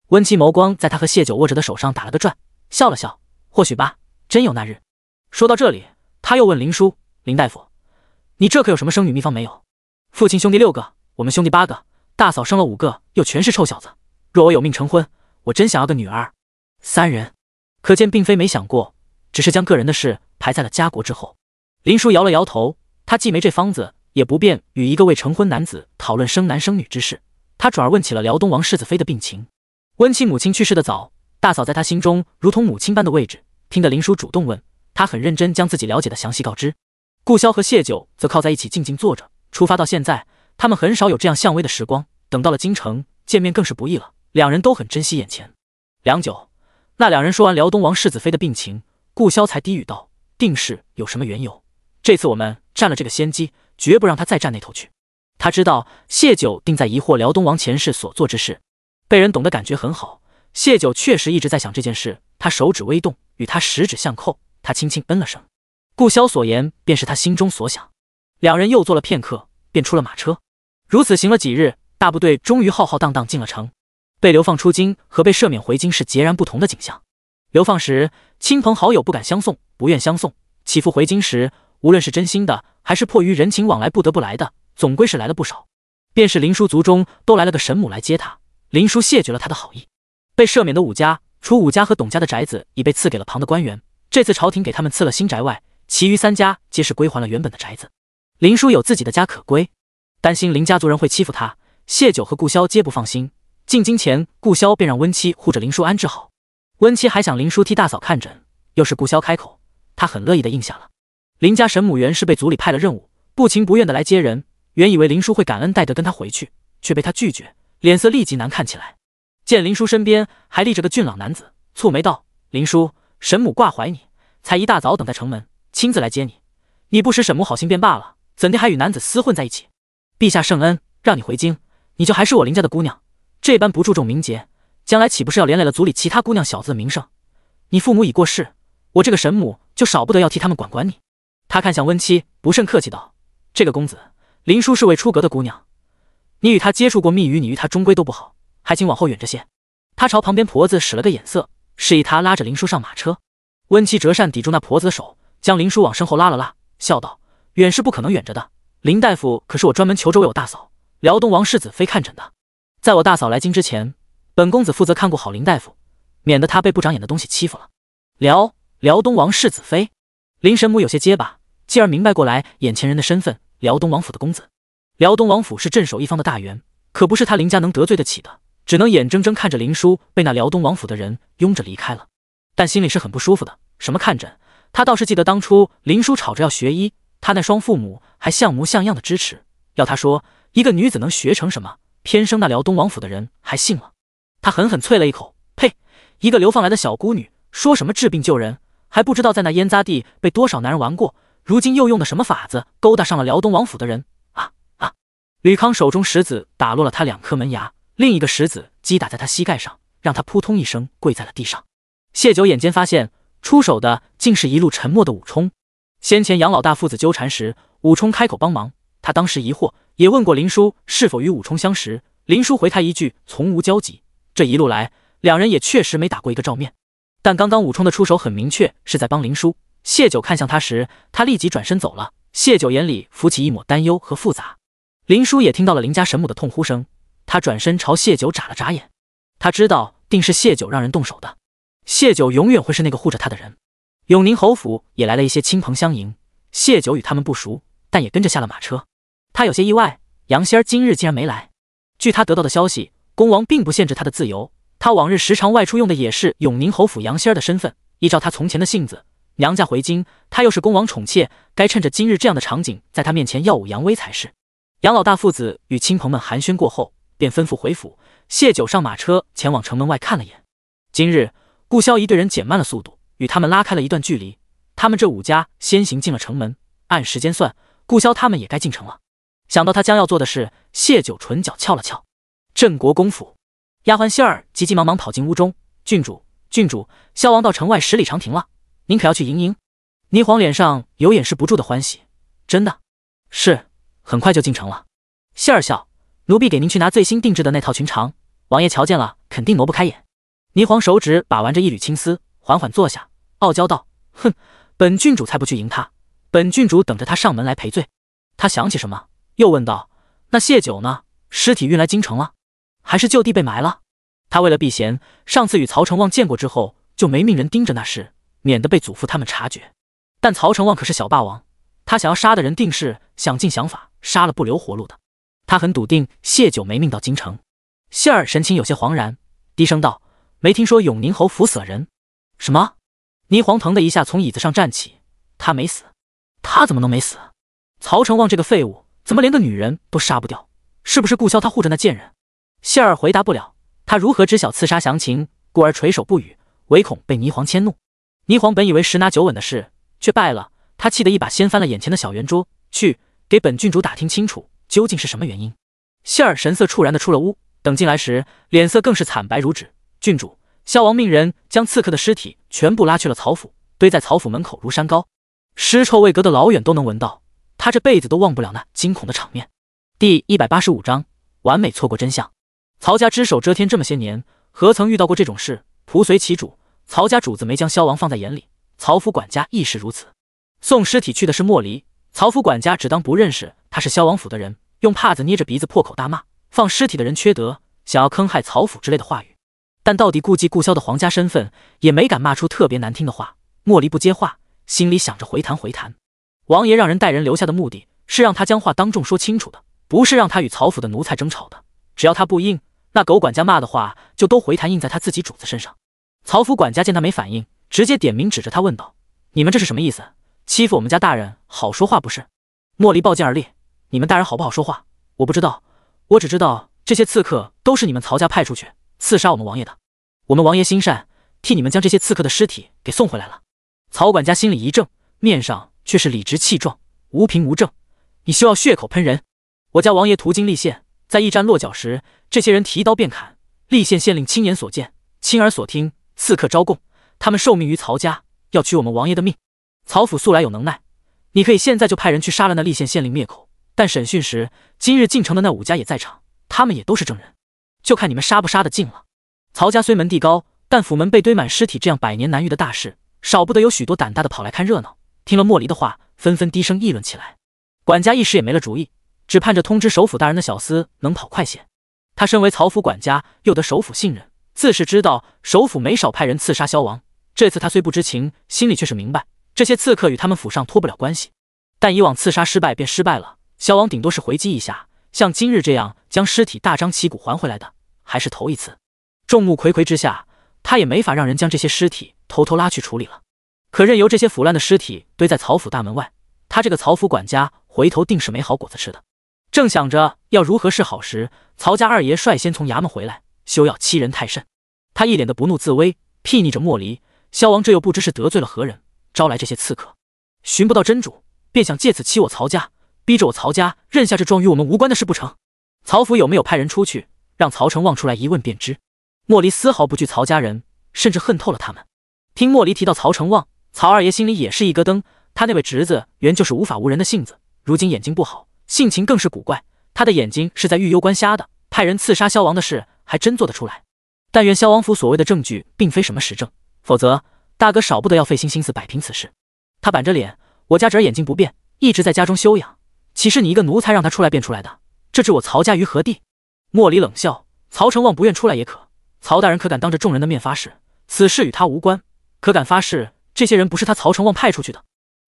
温七眸光在他和谢九握着的手上打了个转，笑了笑，或许吧，真有那日。说到这里，他又问林叔，林大夫，你这可有什么生女秘方没有？父亲兄弟6个，我们兄弟8个，大嫂生了5个，又全是臭小子，若我有命成婚，我真想要个女儿。3人，可见并非没想过，只是将个人的事排在了家国之后。林叔摇了摇头，他既没这方子，也不便与一个未成婚男子讨论生男生女之事，他转而问起了辽东王世子妃的病情。温七母亲去世的早，大嫂在他心中如同母亲般的位置，听得林叔主动问，他很认真将自己了解的详细告知。顾潇和谢九则靠在一起静静坐着，出发到现在，他们很少有这样相偎的时光，等到了京城，见面更是不易了，两人都很珍惜眼前。良久，那两人说完辽东王世子妃的病情，顾潇才低语道，定是有什么缘由，这次我们占了这个先机，绝不让他再占那头去。他知道谢九定在疑惑辽东王前世所做之事，被人懂的感觉很好。谢九确实一直在想这件事，他手指微动，与他十指相扣，他轻轻嗯了声。顾潇所言便是他心中所想。两人又坐了片刻，便出了马车。如此行了几日，大部队终于浩浩荡荡进了城。被流放出京和被赦免回京是截然不同的景象。流放时，亲朋好友不敢相送，不愿相送；起复回京时，无论是真心的，还是迫于人情往来不得不来的，总归是来了不少。便是林叔族中都来了个神母来接他，林叔谢绝了他的好意。被赦免的武家，除武家和董家的宅子已被赐给了旁的官员，这次朝廷给他们赐了新宅外，其余3家皆是归还了原本的宅子。林叔有自己的家可归，担心林家族人会欺负他，谢九和顾潇皆不放心。进京前，顾潇便让温七护着林叔安置好。温七还想林叔替大嫂看诊，又是顾潇开口，他很乐意的应下了。林家神母原是被族里派了任务，不情不愿的来接人，原以为林叔会感恩戴德跟他回去，却被他拒绝，脸色立即难看起来。见林叔身边还立着个俊朗男子，蹙眉道，林叔，神母挂怀你，才一大早等在城门，亲自来接你，你不识沈母好心便罢了，怎地还与男子厮混在一起？陛下圣恩，让你回京，你就还是我林家的姑娘，这般不注重名节，将来岂不是要连累了族里其他姑娘小子的名声？你父母已过世，我这个神母就少不得要替他们管管你。他看向温七，不甚客气道，这个公子，林叔是未出阁的姑娘，你与他接触过密语，你与他终归都不好，还请往后远着些。他朝旁边婆子使了个眼色，示意他拉着林叔上马车。温七折扇抵住那婆子的手，将林叔往身后拉了拉，笑道，远是不可能远着的，林大夫可是我专门求着我有大嫂辽东王世子妃看诊的。在我大嫂来京之前，本公子负责看顾好林大夫，免得他被不长眼的东西欺负了。辽东王世子妃。林神母有些结巴，继而明白过来眼前人的身份，辽东王府的公子。辽东王府是镇守一方的大员，可不是他林家能得罪得起的，只能眼睁睁看着林殊被那辽东王府的人拥着离开了。但心里是很不舒服的。什么看诊？他倒是记得当初林殊吵着要学医，他那双父母还像模像样的支持。要他说一个女子能学成什么，偏生那辽东王府的人还信了。他狠狠啐了一口，呸！一个流放来的小姑女，说什么治病救人，还不知道在那烟杂地被多少男人玩过，如今又用的什么法子勾搭上了辽东王府的人啊！吕康手中石子打落了他2颗门牙，另一个石子击打在他膝盖上，让他扑通一声跪在了地上。谢九眼尖发现出手的竟是一路沉默的武冲。先前杨老大父子纠缠时，武冲开口帮忙，他当时疑惑，也问过林殊是否与武冲相识，林殊回他一句从无交集。这一路来，两人也确实没打过一个照面。但刚刚武冲的出手很明确，是在帮林殊。谢九看向他时，他立即转身走了。谢九眼里浮起一抹担忧和复杂。林殊也听到了林家神母的痛呼声，他转身朝谢九眨了眨眼。他知道定是谢九让人动手的，谢九永远会是那个护着他的人。永宁侯府也来了一些亲朋相迎，谢九与他们不熟，但也跟着下了马车。他有些意外，杨仙儿今日竟然没来。据他得到的消息，恭王并不限制他的自由，他往日时常外出用的也是永宁侯府杨仙儿的身份。依照他从前的性子，娘家回京，他又是恭王宠妾，该趁着今日这样的场景，在他面前耀武扬威才是。杨老大父子与亲朋们寒暄过后，便吩咐回府。谢九上马车前往城门外看了眼。今日顾萧一队人减慢了速度，与他们拉开了一段距离。他们这5家先行进了城门，按时间算，顾萧他们也该进城了。想到他将要做的事，谢九唇角翘了翘。镇国公府，丫鬟希儿急急忙忙跑进屋中。郡主，萧王到城外10里长亭了，您可要去迎迎？霓凰脸上有掩饰不住的欢喜。真的？是，很快就进城了。希儿笑，奴婢给您去拿最新定制的那套裙裳，王爷瞧见了肯定挪不开眼。霓凰手指把玩着一缕青丝，缓缓坐下，傲娇道：哼，本郡主才不去迎他，本郡主等着他上门来赔罪。他想起什么，又问道：那谢九呢？尸体运来京城了，还是就地被埋了？他为了避嫌，上次与曹成旺见过之后，就没命人盯着那事，免得被祖父他们察觉。但曹成旺可是小霸王，他想要杀的人定是想尽想法杀了不留活路的。他很笃定谢九没命到京城。谢儿神情有些惶然，低声道：没听说永宁侯府死了人？什么？霓凰腾的一下从椅子上站起，他没死？他怎么能没死？曹成旺这个废物，怎么连个女人都杀不掉？是不是顾萧他护着那贱人？谢儿回答不了，他如何知晓刺杀详情，故而垂首不语，唯恐被霓凰迁怒。霓凰本以为10拿9稳的事，却败了。他气得一把掀翻了眼前的小圆桌，去给本郡主打听清楚究竟是什么原因。谢儿神色触然的出了屋，等进来时，脸色更是惨白如纸。郡主，萧王命人将刺客的尸体全部拉去了曹府，堆在曹府门口如山高，尸臭味隔得老远都能闻到。他这辈子都忘不了那惊恐的场面。第185章，完美错过真相。曹家只手遮天这么些年，何曾遇到过这种事？仆随其主，曹家主子没将萧王放在眼里，曹府管家亦是如此。送尸体去的是莫离，曹府管家只当不认识他是萧王府的人，用帕子捏着鼻子破口大骂放尸体的人缺德，想要坑害曹府之类的话语。但到底顾忌顾萧的皇家身份，也没敢骂出特别难听的话。莫离不接话，心里想着回谈。王爷让人带人留下的目的是让他将话当众说清楚的，不是让他与曹府的奴才争吵的。只要他不应，那狗管家骂的话就都回弹印在他自己主子身上。曹府管家见他没反应，直接点名指着他问道：你们这是什么意思？欺负我们家大人好说话不是？莫离暴剑而立：你们大人好不好说话我不知道，我只知道这些刺客都是你们曹家派出去刺杀我们王爷的。我们王爷心善，替你们将这些刺客的尸体给送回来了。曹管家心里一怔，面上却是理直气壮，无凭无证，你休要血口喷人。我家王爷途经溧县，在驿站落脚时，这些人提刀便砍。溧县县令亲眼所见，亲耳所听，刺客招供，他们受命于曹家，要取我们王爷的命。曹府素来有能耐，你可以现在就派人去杀了那溧县县令灭口，但审讯时，今日进城的那5家也在场，他们也都是证人，就看你们杀不杀得进了。曹家虽门第高，但府门被堆满尸体这样百年难遇的大事，少不得有许多胆大的跑来看热闹。听了莫离的话，纷纷低声议论起来。管家一时也没了主意，只盼着通知首府大人的小厮能跑快些。他身为曹府管家，又得首府信任，自是知道首府没少派人刺杀萧王。这次他虽不知情，心里却是明白，这些刺客与他们府上脱不了关系。但以往刺杀失败便失败了，萧王顶多是回击一下，像今日这样将尸体大张旗鼓还回来的，还是头一次。众目睽睽之下，他也没法让人将这些尸体偷偷拉去处理了。可任由这些腐烂的尸体堆在曹府大门外，他这个曹府管家回头定是没好果子吃的。正想着要如何是好时，曹家二爷率先从衙门回来，休要欺人太甚。他一脸的不怒自威，睥睨着莫离。萧王这又不知是得罪了何人，招来这些刺客，寻不到真主，便想借此欺我曹家，逼着我曹家认下这桩与我们无关的事不成？曹府有没有派人出去，让曹成旺出来一问便知。莫离丝毫不惧曹家人，甚至恨透了他们。听莫离提到曹成旺，曹二爷心里也是一咯噔。他那位侄子原就是无法无人的性子，如今眼睛不好，性情更是古怪。他的眼睛是在玉幽关瞎的，派人刺杀萧王的事还真做得出来。但愿萧王府所谓的证据并非什么实证，否则大哥少不得要费心思摆平此事。他板着脸，我家侄儿眼睛不便，一直在家中休养，岂是你一个奴才让他出来变出来的？这置我曹家于何地？莫离冷笑，曹成旺不愿出来也可，曹大人可敢当着众人的面发誓，此事与他无关？可敢发誓这些人不是他曹成旺派出去的？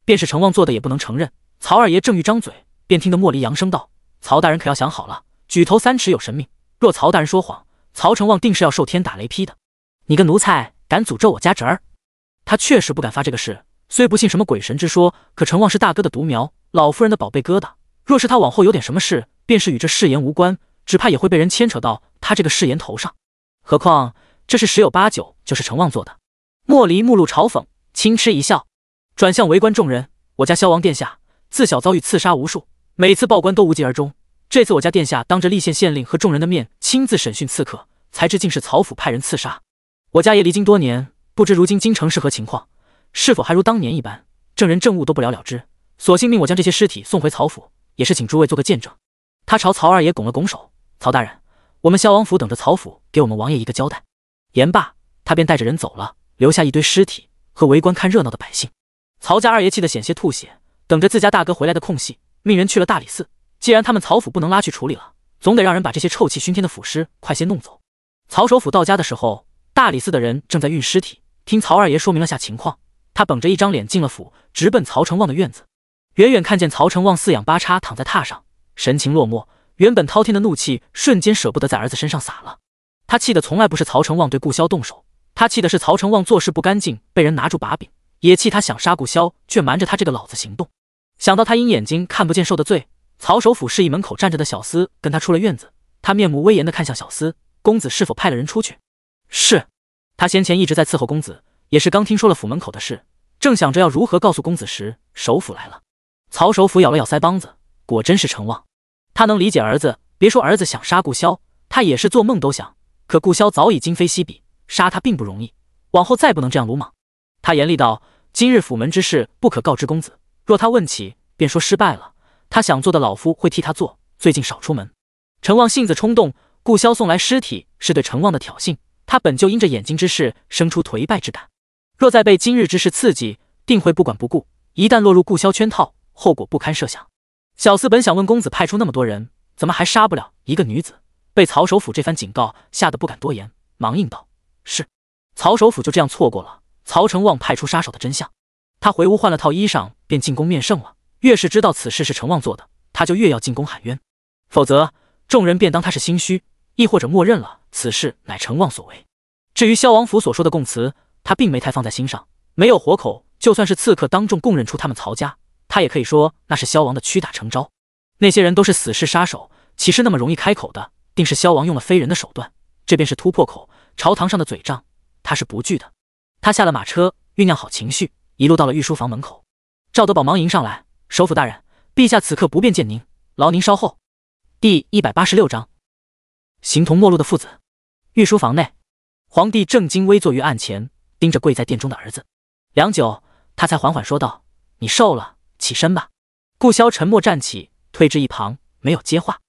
便是成旺做的也不能承认。曹二爷正欲张嘴，便听得莫离扬声道：曹大人可要想好了，举头三尺有神明，若曹大人说谎，曹成旺定是要受天打雷劈的。你个奴才敢诅咒我家侄儿？他确实不敢发这个誓，虽不信什么鬼神之说，可成旺是大哥的独苗，老夫人的宝贝疙瘩，若是他往后有点什么事，便是与这誓言无关，只怕也会被人牵扯到他这个誓言头上。何况这事十有八九就是成旺做的。莫离目露嘲讽，轻嗤一笑，转向围观众人：我家萧王殿下自小遭遇刺杀无数，每次报官都无疾而终。这次我家殿下当着立县县令和众人的面亲自审讯刺客，才知竟是曹府派人刺杀。我家爷离京多年，不知如今京城是何情况，是否还如当年一般，证人证物都不了了之，索性命我将这些尸体送回曹府，也是请诸位做个见证。他朝曹二爷拱了拱手：曹大人，我们萧王府等着曹府给我们王爷一个交代。言罢，他便带着人走了，留下一堆尸体和围观看热闹的百姓。曹家二爷气得险些吐血，等着自家大哥回来的空隙，命人去了大理寺。既然他们曹府不能拉去处理了，总得让人把这些臭气熏天的腐尸快些弄走。曹首府到家的时候，大理寺的人正在运尸体，听曹二爷说明了下情况，他绷着一张脸进了府，直奔曹成旺的院子。远远看见曹成旺四仰八叉躺在榻上，神情落寞，原本滔天的怒气瞬间舍不得在儿子身上撒了。他气的从来不是曹成旺对顾萧动手，他气的是曹成旺做事不干净，被人拿住把柄，也气他想杀顾萧，却瞒着他这个老子行动。想到他因眼睛看不见受的罪，曹首府示意门口站着的小厮跟他出了院子，他面目威严地看向小厮：公子是否派了人出去？是。他先前一直在伺候公子，也是刚听说了府门口的事，正想着要如何告诉公子时，首府来了。曹首府咬了咬腮帮子，果真是成旺。他能理解儿子，别说儿子想杀顾萧，他也是做梦都想，可顾萧早已今非昔比，杀他并不容易，往后再不能这样鲁莽。他严厉道：今日府门之事不可告知公子，若他问起，便说失败了，他想做的老夫会替他做，最近少出门。成旺性子冲动，顾萧送来尸体是对成旺的挑衅，他本就因着眼睛之事生出颓败之感，若再被今日之事刺激，定会不管不顾，一旦落入顾萧圈套，后果不堪设想。小厮本想问公子派出那么多人，怎么还杀不了一个女子，被曹首府这番警告吓得不敢多言，忙应道：是。曹首府就这样错过了曹成旺派出杀手的真相。他回屋换了套衣裳，便进宫面圣了。越是知道此事是成旺做的，他就越要进宫喊冤，否则众人便当他是心虚，亦或者默认了此事乃成旺所为。至于萧王府所说的供词，他并没太放在心上，没有活口，就算是刺客当众供认出他们曹家，他也可以说那是萧王的屈打成招。那些人都是死士杀手，岂是那么容易开口的？定是萧王用了非人的手段，这便是突破口。朝堂上的嘴仗，他是不惧的。他下了马车，酝酿好情绪，一路到了御书房门口。赵德宝忙迎上来：首府大人，陛下此刻不便见您，劳您稍后。第186章，形同陌路的父子。御书房内，皇帝正襟危坐于案前，盯着跪在殿中的儿子。良久，他才缓缓说道：你瘦了，起身吧。顾萧沉默站起，退至一旁，没有接话。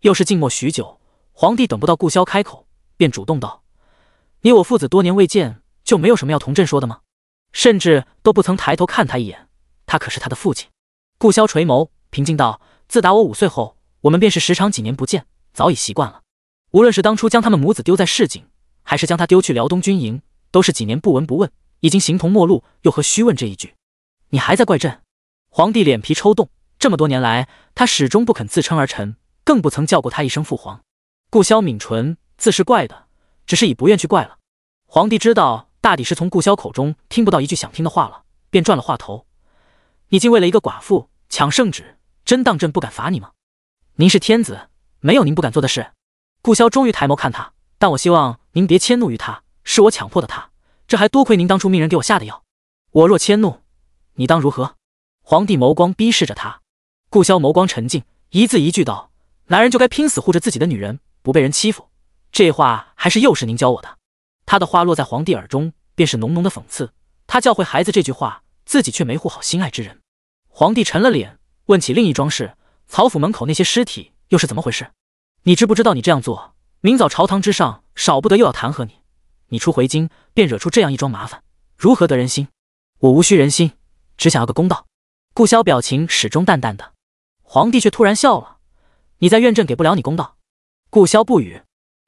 又是静默许久，皇帝等不到顾萧开口，便主动道：你我父子多年未见，就没有什么要同朕说的吗？甚至都不曾抬头看他一眼，他可是他的父亲。顾萧垂眸，平静道：自打我5岁后，我们便是时常几年不见，早已习惯了。无论是当初将他们母子丢在市井，还是将他丢去辽东军营，都是几年不闻不问，已经形同陌路，又何须问这一句？你还在怪朕？皇帝脸皮抽动，这么多年来，他始终不肯自称儿臣，更不曾叫过他一声父皇。顾萧抿唇，自是怪的，只是已不愿去怪了。皇帝知道大抵是从顾萧口中听不到一句想听的话了，便转了话头：你竟为了一个寡妇抢圣旨，真当朕不敢罚你吗？您是天子，没有您不敢做的事。顾萧终于抬眸看他，但我希望您别迁怒于他，是我强迫的他，这还多亏您当初命人给我下的药。我若迁怒，你当如何？皇帝眸光逼视着他。顾萧眸光沉静，一字一句道：男人就该拼死护着自己的女人，不被人欺负。这话还是幼时您教我的。他的话落在皇帝耳中，便是浓浓的讽刺。他教会孩子这句话，自己却没护好心爱之人。皇帝沉了脸，问起另一桩事：曹府门口那些尸体又是怎么回事？你知不知道你这样做，明早朝堂之上少不得又要弹劾你。你初回京便惹出这样一桩麻烦，如何得人心？我无需人心，只想要个公道。顾萧表情始终淡淡的，皇帝却突然笑了：你在怨朕给不了你公道？顾萧不语，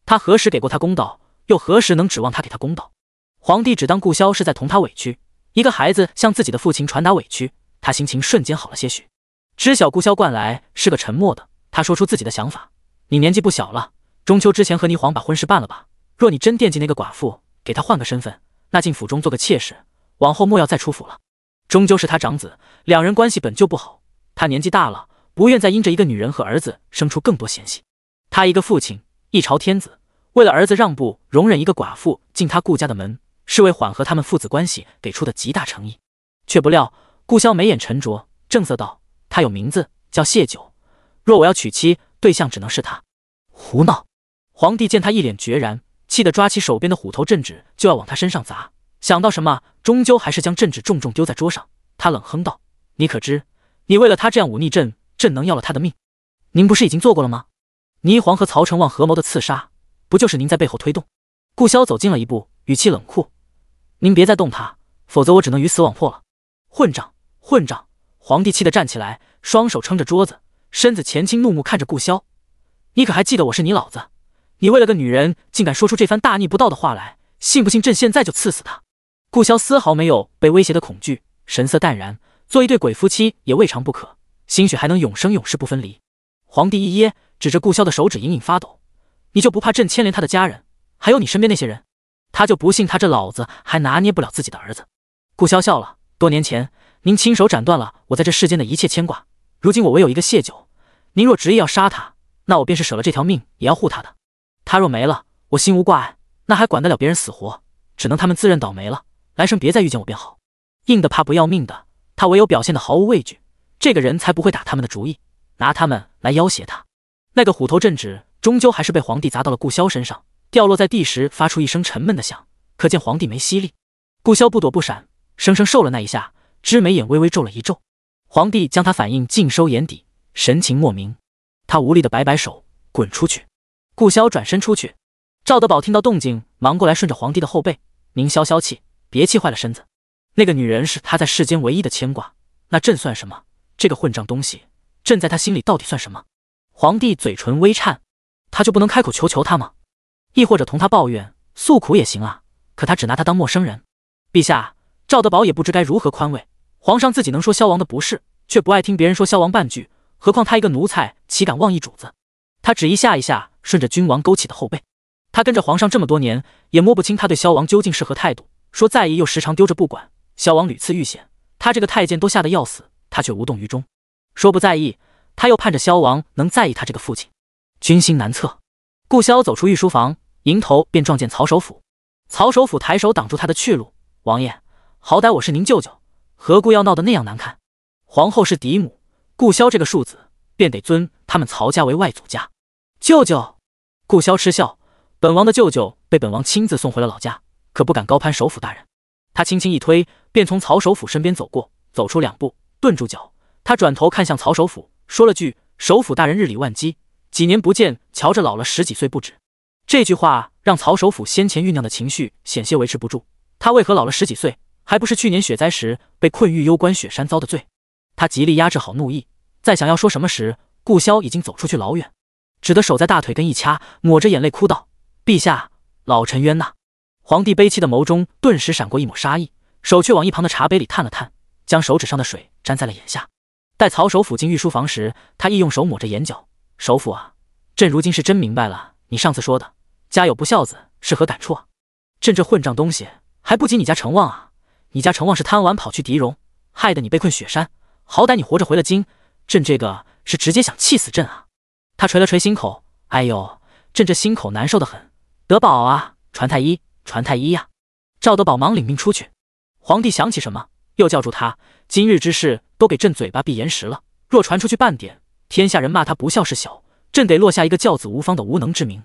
他何时给过他公道，又何时能指望他给他公道？皇帝只当顾萧是在同他委屈，一个孩子向自己的父亲传达委屈，他心情瞬间好了些许。知晓顾萧惯来是个沉默的，他说出自己的想法：你年纪不小了，中秋之前和霓凰把婚事办了吧。若你真惦记那个寡妇，给她换个身份，那进府中做个妾室，往后莫要再出府了。终究是他长子，两人关系本就不好，他年纪大了，不愿再因着一个女人和儿子生出更多嫌隙。他一个父亲，一朝天子，为了儿子让步，容忍一个寡妇进他顾家的门，是为缓和他们父子关系给出的极大诚意。却不料顾萧眉眼沉着，正色道：他有名字叫谢九，若我要娶妻，对象只能是他。胡闹！皇帝见他一脸决然，气得抓起手边的虎头镇纸就要往他身上砸，想到什么，终究还是将镇纸重重丢在桌上。他冷哼道：你可知，你为了他这样忤逆朕，朕能要了他的命？您不是已经做过了吗？霓凰和曹承旺合谋的刺杀，不就是您在背后推动？顾萧走近了一步，语气冷酷：您别再动他，否则我只能鱼死网破了。混账！混账！皇帝气得站起来，双手撑着桌子，身子前倾，怒目看着顾萧：你可还记得我是你老子？你为了个女人，竟敢说出这番大逆不道的话来，信不信朕现在就刺死他？顾萧丝毫没有被威胁的恐惧，神色淡然，做一对鬼夫妻也未尝不可，兴许还能永生永世不分离。皇帝一噎，指着顾萧的手指隐隐发抖：你就不怕朕牵连他的家人，还有你身边那些人？他就不信他这老子还拿捏不了自己的儿子。顾萧笑了：多年前您亲手斩断了我在这世间的一切牵挂，如今我唯有一个谢九，您若执意要杀他，那我便是舍了这条命也要护他的。他若没了，我心无挂碍，那还管得了别人死活？只能他们自认倒霉了，来生别再遇见我便好。硬的怕不要命的，他唯有表现得毫无畏惧，这个人才不会打他们的主意，拿他们来要挟他。那个虎头镇纸终究还是被皇帝砸到了顾萧身上，掉落在地时发出一声沉闷的响，可见皇帝没吸力。顾萧不躲不闪，生生受了那一下，枝眉眼微微皱了一皱。皇帝将他反应尽收眼底，神情莫名。他无力的摆摆手：滚出去！顾萧转身出去。赵德宝听到动静，忙过来顺着皇帝的后背：您消消气，别气坏了身子。那个女人是他在世间唯一的牵挂，那朕算什么？这个混账东西，朕在他心里到底算什么？皇帝嘴唇微颤：他就不能开口求求他吗？亦或者同他抱怨诉苦也行啊，可他只拿他当陌生人。陛下，赵德宝也不知该如何宽慰。皇上自己能说萧王的不是，却不爱听别人说萧王半句，何况他一个奴才，岂敢妄议主子？他只一下一下顺着君王勾起的后背。他跟着皇上这么多年，也摸不清他对萧王究竟是何态度，说在意又时常丢着不管，萧王屡次遇险，他这个太监都吓得要死，他却无动于衷。说不在意，他又盼着萧王能在意他这个父亲。军心难测。顾萧走出御书房，迎头便撞见曹首府。曹首府抬手挡住他的去路：王爷，好歹我是您舅舅，何故要闹得那样难看？皇后是嫡母，顾萧这个庶子便得尊他们曹家为外祖家。舅舅！顾萧嗤笑：本王的舅舅被本王亲自送回了老家，可不敢高攀首府大人。他轻轻一推，便从曹首府身边走过，走出2步，顿住脚。他转头看向曹首府，说了句：首府大人日理万机，几年不见，瞧着老了10几岁不止。这句话让曹首府先前酝酿的情绪险些维持不住。他为何老了10几岁？还不是去年雪灾时被困御幽关雪山遭的罪。他极力压制好怒意，在想要说什么时，顾萧已经走出去老远。只得手在大腿根一掐，抹着眼泪哭道：“陛下，老臣冤呐！”皇帝悲戚的眸中顿时闪过一抹杀意，手却往一旁的茶杯里探了探，将手指上的水沾在了眼下。待曹首府进御书房时，他亦用手抹着眼角：“首府啊，朕如今是真明白了你上次说的家有不孝子是何感触啊？朕这混账东西还不及你家成旺啊！你家成旺是贪玩跑去狄戎，害得你被困雪山，好歹你活着回了京，朕这个是直接想气死朕啊！”他捶了捶心口：“哎呦，朕这心口难受得很。德宝啊，传太医，传太医呀！”赵德宝忙领命出去。皇帝想起什么，又叫住他：“今日之事都给朕嘴巴闭严实了，若传出去半点，天下人骂他不孝事小，朕得落下一个教子无方的无能之名。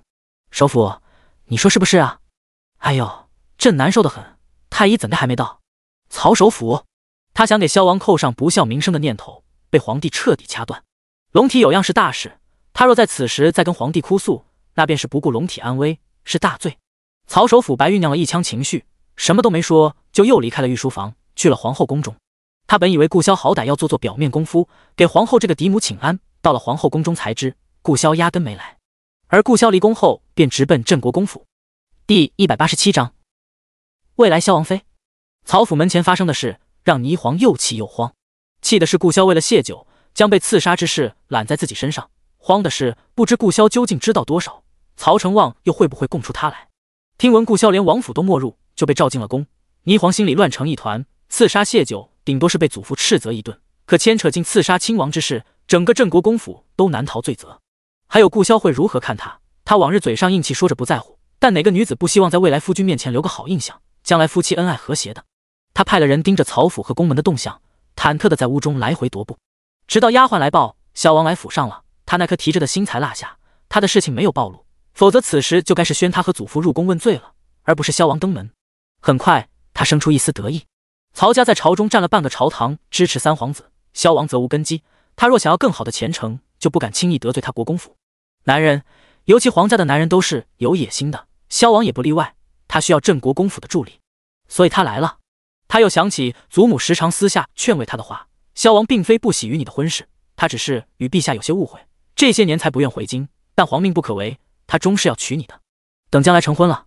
首府，你说是不是啊？”“哎呦，朕难受得很，太医怎的还没到？”曹首府，他想给萧王扣上不孝名声的念头，被皇帝彻底掐断。龙体有样是大事，他若在此时再跟皇帝哭诉，那便是不顾龙体安危，是大罪。曹首府白酝酿了一腔情绪，什么都没说，就又离开了御书房，去了皇后宫中。他本以为顾萧好歹要做表面功夫，给皇后这个嫡母请安，到了皇后宫中才知顾萧压根没来。而顾萧离宫后便直奔镇国公府。第187章，未来萧王妃。曹府门前发生的事让霓凰又气又慌，气的是顾萧为了谢酒将被刺杀之事揽在自己身上，慌的是不知顾萧究竟知道多少，曹成旺又会不会供出他来。听闻顾萧连王府都没入，就被召进了宫，霓凰心里乱成一团。刺杀谢酒顶多是被祖父斥责一顿，可牵扯进刺杀亲王之事，整个镇国公府都难逃罪责。还有顾萧会如何看他？他往日嘴上硬气说着不在乎，但哪个女子不希望在未来夫君面前留个好印象，将来夫妻恩爱和谐的？他派了人盯着曹府和宫门的动向，忐忑地在屋中来回踱步，直到丫鬟来报萧王来府上了，他那颗提着的心才落下。他的事情没有暴露，否则此时就该是宣他和祖父入宫问罪了，而不是萧王登门。很快他生出一丝得意，曹家在朝中占了半个朝堂，支持三皇子，萧王则无根基，他若想要更好的前程，就不敢轻易得罪他国公府。男人，尤其皇家的男人都是有野心的，萧王也不例外，他需要镇国公府的助力，所以他来了。他又想起祖母时常私下劝慰他的话，萧王并非不喜于你的婚事，他只是与陛下有些误会，这些年才不愿回京，但皇命不可违，他终是要娶你的。等将来成婚了，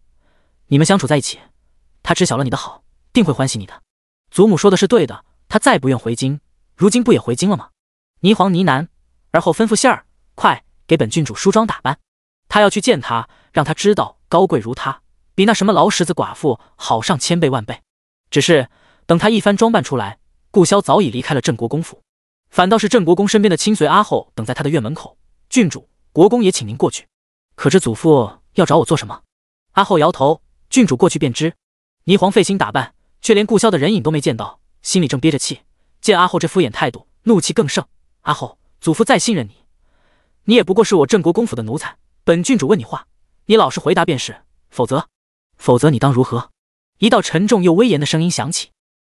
你们相处在一起，他知晓了你的好，定会欢喜你的。祖母说的是对的，他再不愿回京，如今不也回京了吗？霓凰呢喃，而后吩咐杏儿，快给本郡主梳妆打扮，他要去见他，让他知道高贵如他，比那什么劳什子寡妇好上千倍万倍。只是等他一番装扮出来，顾萧早已离开了镇国公府，反倒是镇国公身边的亲随阿后等在他的院门口。郡主，国公也请您过去。可知祖父要找我做什么？阿后摇头，郡主过去便知。霓凰费心打扮，却连顾萧的人影都没见到，心里正憋着气，见阿后这敷衍态度，怒气更盛。阿后，祖父再信任你，你也不过是我镇国公府的奴才，本郡主问你话，你老实回答便是，否则你当如何？一道沉重又威严的声音响起。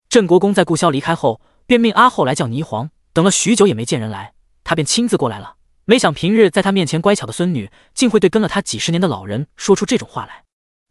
镇国公在顾萧离开后，便命阿后来叫霓凰，等了许久也没见人来，他便亲自过来了。没想平日在他面前乖巧的孙女，竟会对跟了他几十年的老人说出这种话来。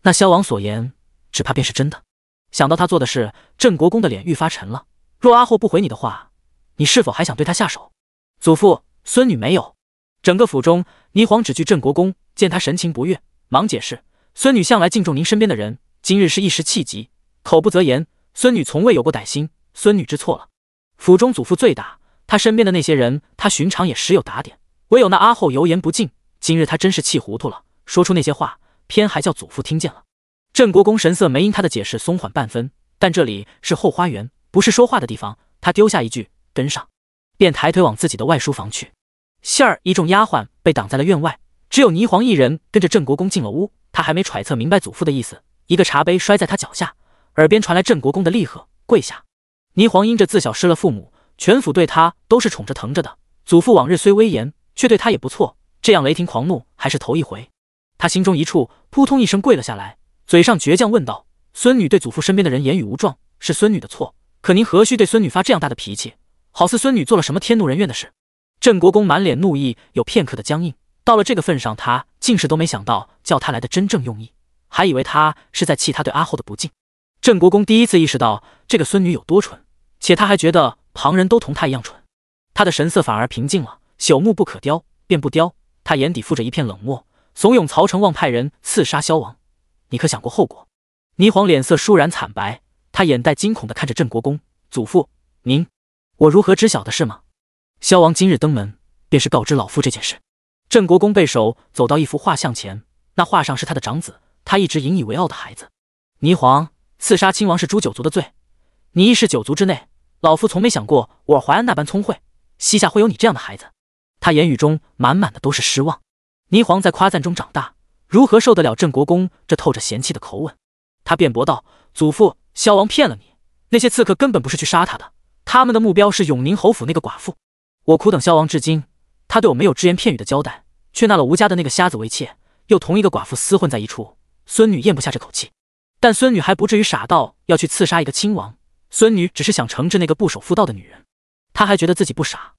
那萧王所言，只怕便是真的。想到他做的事，镇国公的脸愈发沉了。若阿后不回你的话，你是否还想对他下手？祖父，孙女没有。整个府中，霓凰只惧镇国公，见他神情不悦，忙解释：孙女向来敬重您身边的人，今日是一时气急，口不择言，孙女从未有过歹心，孙女知错了。府中祖父最大，他身边的那些人，他寻常也时有打点，唯有那阿后油盐不进，今日他真是气糊涂了，说出那些话，偏还叫祖父听见了。镇国公神色没因他的解释松缓半分，但这里是后花园，不是说话的地方，他丢下一句跟上，便抬腿往自己的外书房去。杏儿一众丫鬟被挡在了院外，只有霓凰一人跟着镇国公进了屋。他还没揣测明白祖父的意思，一个茶杯摔在他脚下，耳边传来镇国公的厉喝：跪下！霓凰因着自小失了父母，全府对他都是宠着疼着的，祖父往日虽威严，却对他也不错，这样雷霆狂怒还是头一回。他心中一触，扑通一声跪了下来，嘴上倔强问道：孙女对祖父身边的人言语无状，是孙女的错，可您何须对孙女发这样大的脾气，好似孙女做了什么天怒人怨的事？镇国公满脸怒意，有片刻的僵硬，到了这个份上，他竟是都没想到叫他来的真正用意，还以为他是在气他对阿后的不敬。镇国公第一次意识到这个孙女有多蠢，且他还觉得旁人都同他一样蠢。他的神色反而平静了，朽木不可雕，便不雕，他眼底附着一片冷漠，怂恿曹成旺派人刺杀萧王。你可想过后果？霓凰脸色倏然惨白，他眼带惊恐地看着镇国公：祖父，您，我如何知晓的事吗？萧王今日登门，便是告知老夫这件事。镇国公背手走到一幅画像前，那画上是他的长子，他一直引以为傲的孩子。霓凰，刺杀亲王是诛九族的罪，你亦是九族之内，老夫从没想过我儿淮安那般聪慧，膝下会有你这样的孩子。他言语中满满的都是失望。霓凰在夸赞中长大，如何受得了镇国公这透着嫌弃的口吻？他辩驳道：祖父，萧王骗了你，那些刺客根本不是去杀他的，他们的目标是永宁侯府那个寡妇。我苦等萧王至今，他对我没有只言片语的交代，却纳了吴家的那个瞎子为妾，又同一个寡妇厮混在一处，孙女咽不下这口气。但孙女还不至于傻到要去刺杀一个亲王，孙女只是想惩治那个不守妇道的女人，她还觉得自己不傻。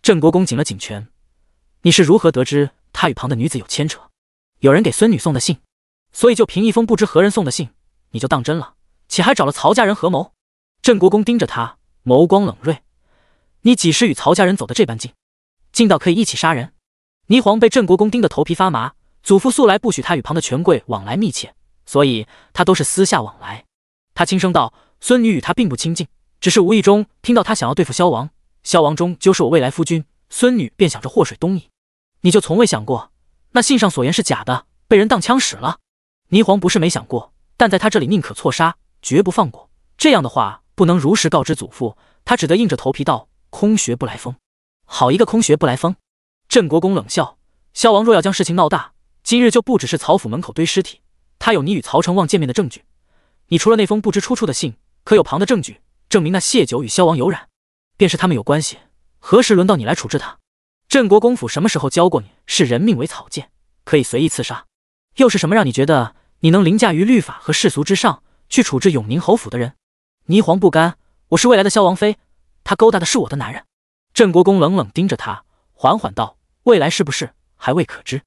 镇国公紧了紧拳：你是如何得知他与旁的女子有牵扯？有人给孙女送的信，所以就凭一封不知何人送的信，你就当真了，且还找了曹家人合谋。镇国公盯着他，眸光冷锐：你几时与曹家人走得这般近，近到可以一起杀人？霓凰被镇国公盯得头皮发麻，祖父素来不许他与旁的权贵往来密切，所以他都是私下往来。他轻声道：孙女与他并不亲近，只是无意中听到他想要对付萧王，萧王终究是我未来夫君，孙女便想着祸水东移。你就从未想过那信上所言是假的，被人当枪使了？霓凰不是没想过，但在他这里宁可错杀，绝不放过。这样的话不能如实告知祖父，他只得硬着头皮道：空穴不来风。好一个空穴不来风！镇国公冷笑：萧王若要将事情闹大，今日就不只是曹府门口堆尸体，他有你与曹成旺见面的证据。你除了那封不知出处的信，可有旁的证据证明那谢九与萧王有染？便是他们有关系，何时轮到你来处置他？镇国公府什么时候教过你视人命为草芥，可以随意刺杀？又是什么让你觉得你能凌驾于律法和世俗之上，去处置永宁侯府的人？霓凰不甘：我是未来的萧王妃，他勾搭的是我的男人。镇国公冷冷盯着他，缓缓道：未来是不是还未可知？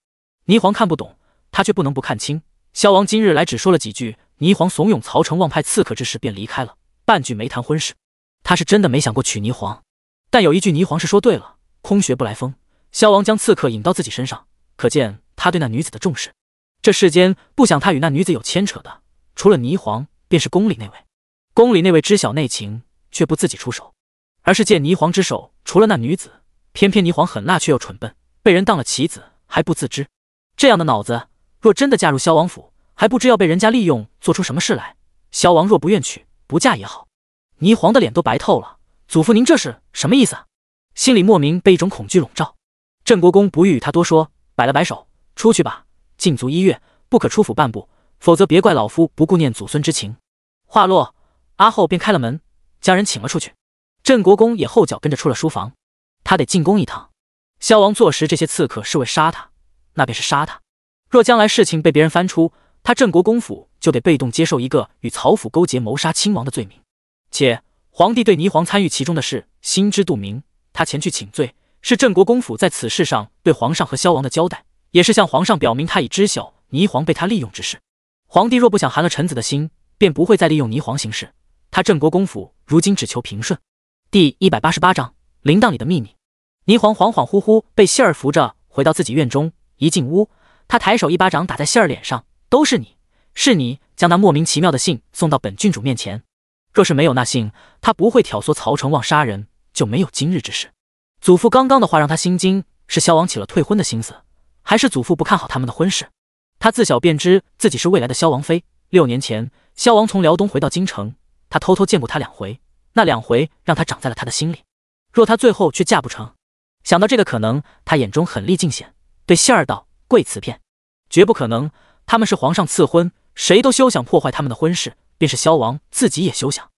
霓凰看不懂，他却不能不看清。萧王今日来只说了几句霓凰怂恿曹成旺派刺客之事便离开了，半句没谈婚事。他是真的没想过娶霓凰，但有一句霓凰是说对了，空穴不来风。萧王将刺客引到自己身上，可见他对那女子的重视。这世间不想他与那女子有牵扯的，除了霓凰，便是宫里那位。宫里那位知晓内情，却不自己出手，而是借霓凰之手除了那女子。偏偏霓凰狠辣却又蠢笨，被人当了棋子还不自知。这样的脑子，若真的嫁入萧王府，还不知要被人家利用做出什么事来。萧王若不愿娶，不嫁也好。霓凰的脸都白透了：祖父您这是什么意思？心里莫名被一种恐惧笼罩。镇国公不欲与他多说，摆了摆手：出去吧，禁足1月，不可出府半步，否则别怪老夫不顾念祖孙之情。话落，阿后便开了门，将人请了出去。镇国公也后脚跟着出了书房，他得进宫一趟。萧王坐实这些刺客是为杀他，那便是杀他。若将来事情被别人翻出，他镇国公府就得被动接受一个与曹府勾结谋杀亲王的罪名。且皇帝对霓凰参与其中的事心知肚明，他前去请罪，是镇国公府在此事上对皇上和萧王的交代，也是向皇上表明他已知晓霓凰被他利用之事。皇帝若不想寒了臣子的心，便不会再利用霓凰行事。他镇国公府如今只求平顺。第188章铃铛里的秘密。霓凰恍恍惚惚被谢儿扶着回到自己院中，一进屋，他抬手一巴掌打在谢儿脸上：都是你，是你将那莫名其妙的信送到本郡主面前。若是没有那信，他不会挑唆曹成旺杀人，就没有今日之事。祖父刚刚的话让他心惊，是萧王起了退婚的心思，还是祖父不看好他们的婚事？他自小便知自己是未来的萧王妃。6年前，萧王从辽东回到京城，他偷偷见过他2回，那2回让他长在了他的心里。若他最后却嫁不成，想到这个可能，他眼中狠厉尽显，对谢儿道：贵词片，绝不可能，他们是皇上赐婚，谁都休想破坏他们的婚事，便是萧王自己也休想。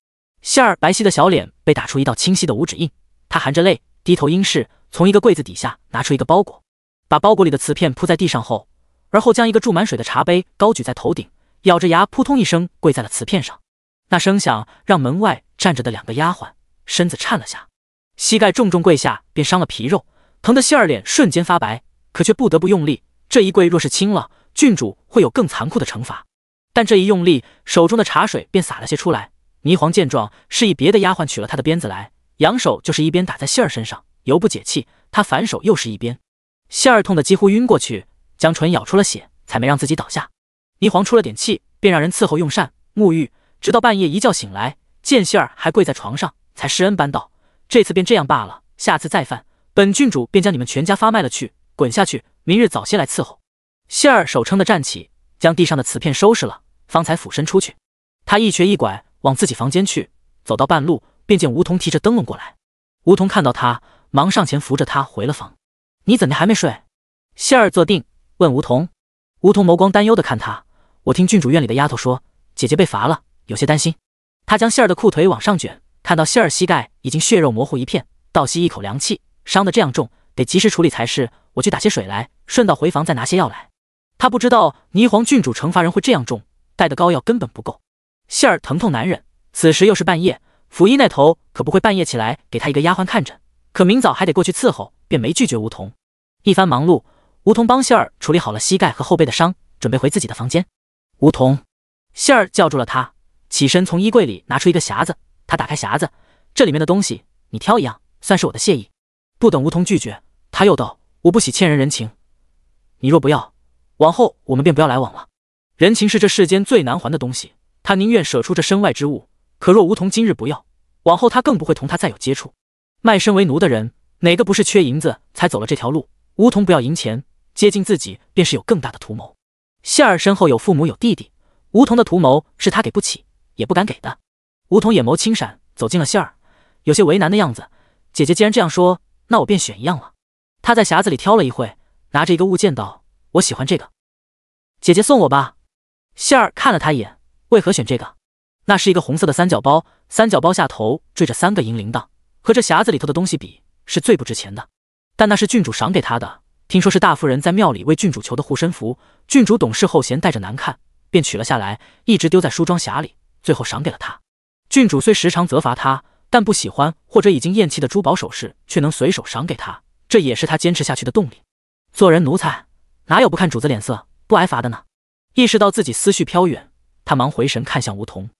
谢儿白皙的小脸被打出一道清晰的五指印，他含着泪低头应是，从一个柜子底下拿出一个包裹，把包裹里的瓷片铺在地上后，而后将一个注满水的茶杯高举在头顶，咬着牙扑通一声跪在了瓷片上。那声响让门外站着的2个丫鬟身子颤了下，膝盖重重跪下便伤了皮肉，疼得谢儿脸瞬间发白，可却不得不用力。这一跪若是轻了，郡主会有更残酷的惩罚。但这一用力，手中的茶水便洒了些出来。霓凰见状，示意别的丫鬟取了他的鞭子来，扬手就是一鞭打在谢儿身上，犹不解气，他反手又是一鞭。谢儿痛得几乎晕过去，将唇咬出了血，才没让自己倒下。霓凰出了点气，便让人伺候用膳、沐浴，直到半夜一觉醒来，见谢儿还跪在床上，才施恩般道：“这次便这样罢了，下次再犯，本郡主便将你们全家发卖了去，滚下去，明日早些来伺候。”谢儿手撑的站起，将地上的瓷片收拾了，方才俯身出去。他一瘸一拐往自己房间去，走到半路，便见梧桐提着灯笼过来。梧桐看到他，忙上前扶着他回了房。“你怎的还没睡？”谢儿坐定，问梧桐。梧桐眸光担忧地看他：“我听郡主院里的丫头说，姐姐被罚了，有些担心。”他将谢儿的裤腿往上卷，看到谢儿膝盖已经血肉模糊一片，倒吸一口凉气，伤得这样重，得及时处理才是。我去打些水来，顺道回房再拿些药来。他不知道霓凰郡主惩罚人会这样重，带的膏药根本不够。谢儿疼痛难忍，此时又是半夜，府医那头可不会半夜起来给他一个丫鬟看诊，可明早还得过去伺候，便没拒绝梧桐。一番忙碌，梧桐帮谢儿处理好了膝盖和后背的伤，准备回自己的房间。梧桐，谢儿叫住了他，起身从衣柜里拿出一个匣子，他打开匣子，这里面的东西你挑一样，算是我的谢意。不等梧桐拒绝，他又道：“我不喜欠人人情，你若不要，往后我们便不要来往了。人情是这世间最难还的东西，他宁愿舍出这身外之物，可若梧桐今日不要，往后他更不会同他再有接触。卖身为奴的人，哪个不是缺银子才走了这条路？梧桐不要银钱，接近自己便是有更大的图谋。谢儿身后有父母有弟弟，梧桐的图谋是他给不起，也不敢给的。”梧桐眼眸轻闪，走进了谢儿，有些为难的样子：“姐姐既然这样说，那我便选一样了。”他在匣子里挑了一会，拿着一个物件道：“我喜欢这个，姐姐送我吧。”谢儿看了他一眼：“为何选这个？”那是一个红色的三角包，三角包下头缀着3个银铃铛，和这匣子里头的东西比，是最不值钱的。但那是郡主赏给他的，听说是大夫人在庙里为郡主求的护身符，郡主懂事后嫌戴着难看，便取了下来，一直丢在梳妆匣里，最后赏给了他。郡主虽时常责罚他，但不喜欢或者已经厌弃的珠宝首饰，却能随手赏给他，这也是他坚持下去的动力。做人奴才，哪有不看主子脸色不挨罚的呢？意识到自己思绪飘远，他忙回神看向梧桐。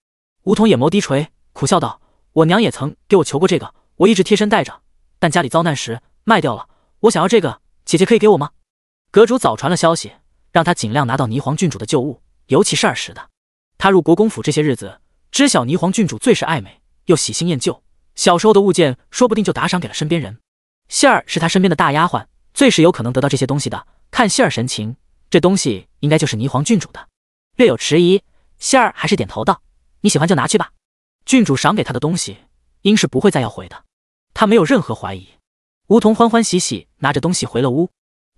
梧桐眼眸低垂，苦笑道：“我娘也曾给我求过这个，我一直贴身带着，但家里遭难时卖掉了。我想要这个，姐姐可以给我吗？”阁主早传了消息，让他尽量拿到霓凰郡主的旧物，尤其是儿时的。他入国公府这些日子，知晓霓凰郡主最是爱美，又喜新厌旧，小时候的物件说不定就打赏给了身边人。谢儿是他身边的大丫鬟，最是有可能得到这些东西的。看谢儿神情，这东西应该就是霓凰郡主的。略有迟疑，谢儿还是点头道：“你喜欢就拿去吧。郡主赏给他的东西，应是不会再要回的。”他没有任何怀疑。梧桐欢欢喜喜拿着东西回了屋。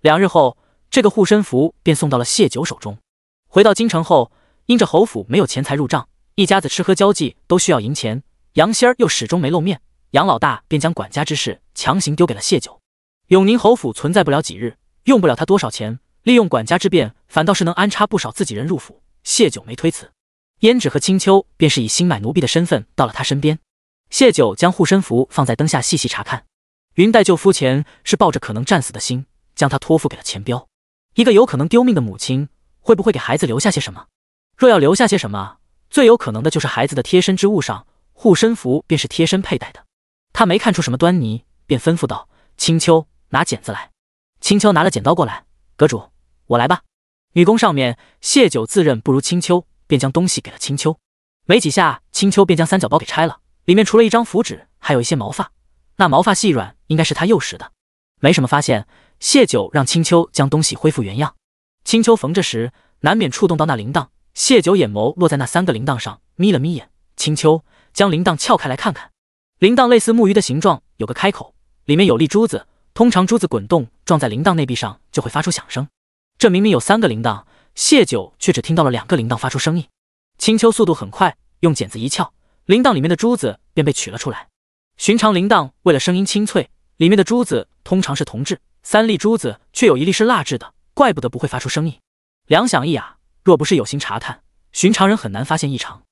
2日后，这个护身符便送到了谢九手中。回到京城后，因着侯府没有钱财入账，一家子吃喝交际都需要银钱，杨仙儿又始终没露面，杨老大便将管家之事强行丢给了谢九。永宁侯府存在不了几日，用不了他多少钱，利用管家之便，反倒是能安插不少自己人入府。谢九没推辞，胭脂和青丘便是以新买奴婢的身份到了他身边。谢九将护身符放在灯下细细查看。云黛救夫前是抱着可能战死的心，将他托付给了钱彪。一个有可能丢命的母亲，会不会给孩子留下些什么？若要留下些什么，最有可能的就是孩子的贴身之物上，护身符便是贴身佩戴的。他没看出什么端倪，便吩咐道：“青丘，拿剪子来。”青丘拿了剪刀过来：“阁主，我来吧。”女工上面，谢九自认不如青丘，便将东西给了青丘。没几下，青丘便将三角包给拆了，里面除了一张符纸，还有一些毛发。那毛发细软，应该是他幼时的。没什么发现，谢九让青丘将东西恢复原样。青丘缝着时，难免触动到那铃铛。谢九眼眸落在那3个铃铛上，眯了眯眼。青丘将铃铛撬开来看看，铃铛类似木鱼的形状，有个开口，里面有粒珠子。通常珠子滚动撞在铃铛内壁上，就会发出响声。这明明有3个铃铛，谢九却只听到了2个铃铛发出声音。青丘速度很快，用剪子一撬，铃铛里面的珠子便被取了出来。寻常铃铛为了声音清脆，里面的珠子通常是铜制，3粒珠子却有1粒是蜡制的，怪不得不会发出声音。两响一哑，若不是有心查探，寻常人很难发现异常。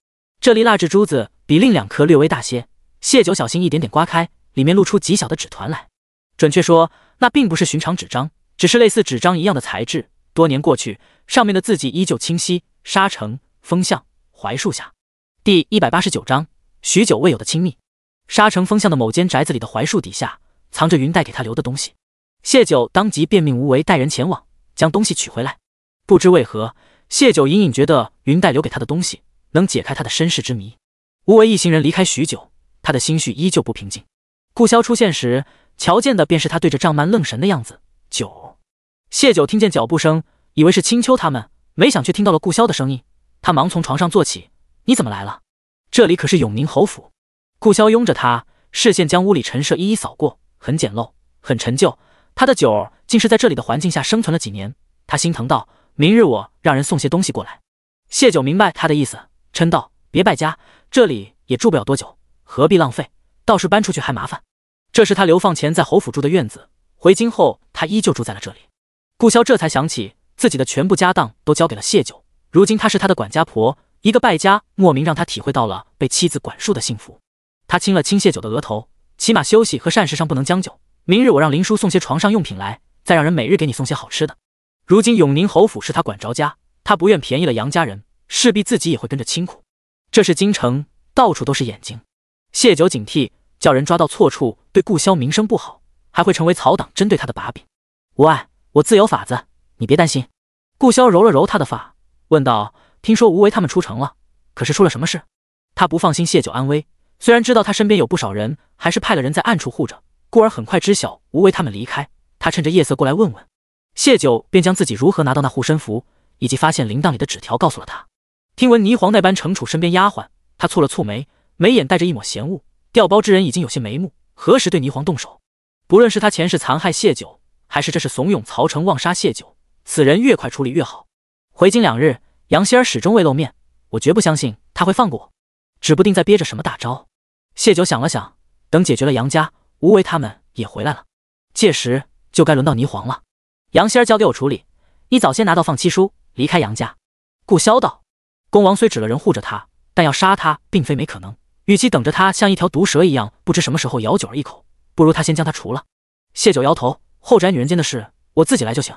这粒蜡制珠子比另2颗略微大些，谢九小心一点点刮开，里面露出极小的纸团来。准确说，那并不是寻常纸张，只是类似纸张一样的材质。多年过去，上面的字迹依旧清晰。沙城、风巷、槐树下。第189章，许久未有的亲密。沙城风巷的某间宅子里的槐树底下，藏着云黛给他留的东西。谢九当即便命无为带人前往，将东西取回来。不知为何，谢九隐隐觉得云黛留给他的东西能解开他的身世之谜。无为一行人离开许久，他的心绪依旧不平静。顾萧出现时，瞧见的便是他对着帐幔愣神的样子。谢九听见脚步声，以为是青丘他们，没想却听到了顾萧的声音。他忙从床上坐起：“你怎么来了？这里可是永宁侯府。”顾萧拥着他，视线将屋里陈设一一扫过，很简陋，很陈旧。他的酒竟是在这里的环境下生存了几年。他心疼道：“明日我让人送些东西过来。”谢九明白他的意思，嗔道：“别败家，这里也住不了多久，何必浪费？倒是搬出去还麻烦。”这是他流放前在侯府住的院子，回京后他依旧住在了这里。顾萧这才想起自己的全部家当都交给了谢九，如今他是他的管家婆，一个败家，莫名让他体会到了被妻子管束的幸福。他亲了亲谢九的额头：“起码休息和膳食上不能将就，明日我让林叔送些床上用品来，再让人每日给你送些好吃的。”如今永宁侯府是他管着家，他不愿便宜了杨家人，势必自己也会跟着清苦。这是京城，到处都是眼睛。谢九警惕，叫人抓到错处，对顾萧名声不好，还会成为曹党针对他的把柄。无碍，我自有法子，你别担心。顾萧揉了揉他的发，问道：“听说无为他们出城了，可是出了什么事？”他不放心谢九安危，虽然知道他身边有不少人，还是派了人在暗处护着，故而很快知晓无为他们离开。他趁着夜色过来问问，谢九便将自己如何拿到那护身符，以及发现铃铛里的纸条告诉了他。听闻霓凰那般惩处身边丫鬟，他蹙了蹙眉，眉眼带着一抹嫌恶。调包之人已经有些眉目，何时对霓凰动手？不论是他前世残害谢九，还是这是怂恿曹成妄杀谢九，此人越快处理越好。回京2日，杨希儿始终未露面，我绝不相信他会放过我，指不定在憋着什么大招。谢九想了想，等解决了杨家，无为他们也回来了，届时就该轮到霓凰了。杨希儿交给我处理，你早些拿到放妻书，离开杨家。顾萧道：“公王虽指了人护着他，但要杀他并非没可能。与其等着他像一条毒蛇一样，不知什么时候咬九儿一口，不如他先将他除了。”谢九摇头：“后宅女人间的事，我自己来就行。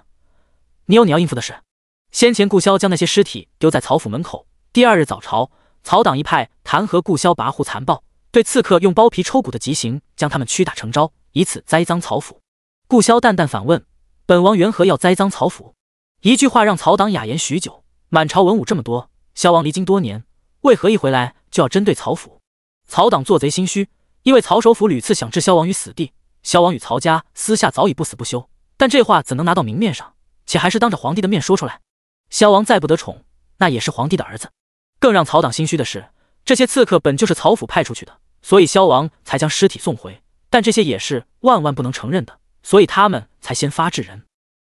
你有你要应付的事。”先前顾萧将那些尸体丢在曹府门口，第2日早朝，曹党一派弹劾顾萧跋扈残暴，对刺客用包皮抽骨的极刑，将他们屈打成招，以此栽赃曹府。顾萧淡淡反问：“本王缘何要栽赃曹府？”一句话让曹党哑言许久。满朝文武这么多，萧王离京多年，为何一回来就要针对曹府？曹党做贼心虚，因为曹首府屡次想置萧王于死地，萧王与曹家私下早已不死不休，但这话怎能拿到明面上，且还是当着皇帝的面说出来？萧王再不得宠，那也是皇帝的儿子。更让曹党心虚的是，这些刺客本就是曹府派出去的，所以萧王才将尸体送回，但这些也是万万不能承认的，所以他们才先发制人。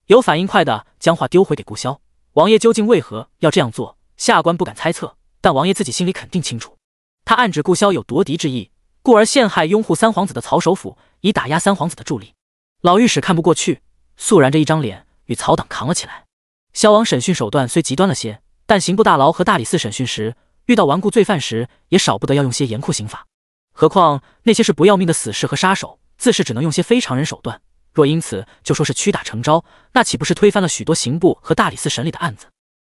有反应快的将话丢回给顾萧：“王爷究竟为何要这样做？下官不敢猜测，但王爷自己心里肯定清楚。”他暗指顾萧有夺嫡之意，故而陷害拥护三皇子的曹首府，以打压三皇子的助力。老御史看不过去，肃然着一张脸与曹党扛了起来。萧王审讯手段虽极端了些，但刑部大牢和大理寺审讯时，遇到顽固罪犯时，也少不得要用些严酷刑法。何况那些是不要命的死士和杀手，自是只能用些非常人手段。若因此就说是屈打成招，那岂不是推翻了许多刑部和大理寺审理的案子？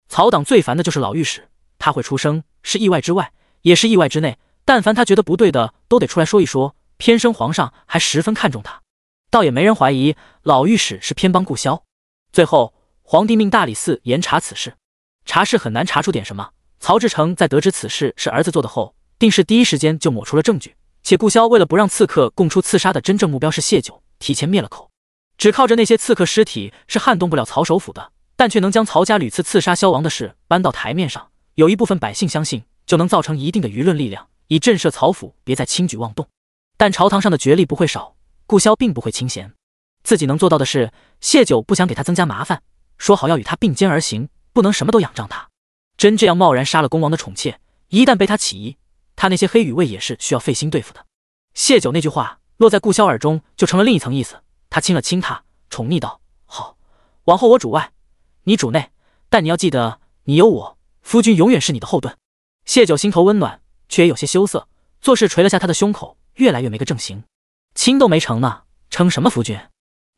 曹党最烦的就是老御史，他会出声，是意外之外，也是意外之内，但凡他觉得不对的，都得出来说一说。偏生皇上还十分看重他，倒也没人怀疑老御史是偏帮顾萧。最后，皇帝命大理寺严查此事，查事很难查出点什么。曹志成在得知此事是儿子做的后，定是第一时间就抹除了证据。且顾萧为了不让刺客供出刺杀的真正目标是谢九，提前灭了口。只靠着那些刺客尸体是撼动不了曹首府的，但却能将曹家屡次刺杀萧王的事搬到台面上。有一部分百姓相信，就能造成一定的舆论力量，以震慑曹府别再轻举妄动。但朝堂上的角力不会少，顾萧并不会清闲。自己能做到的是，谢九不想给他增加麻烦，说好要与他并肩而行，不能什么都仰仗他。真这样贸然杀了公王的宠妾，一旦被他起疑，他那些黑羽卫也是需要费心对付的。谢九那句话落在顾萧耳中，就成了另一层意思。他亲了亲他，宠溺道：“好，往后我主外，你主内，但你要记得，你有我，夫君永远是你的后盾。”谢九心头温暖，却也有些羞涩，做事捶了下他的胸口，越来越没个正形。亲都没成呢，称什么夫君？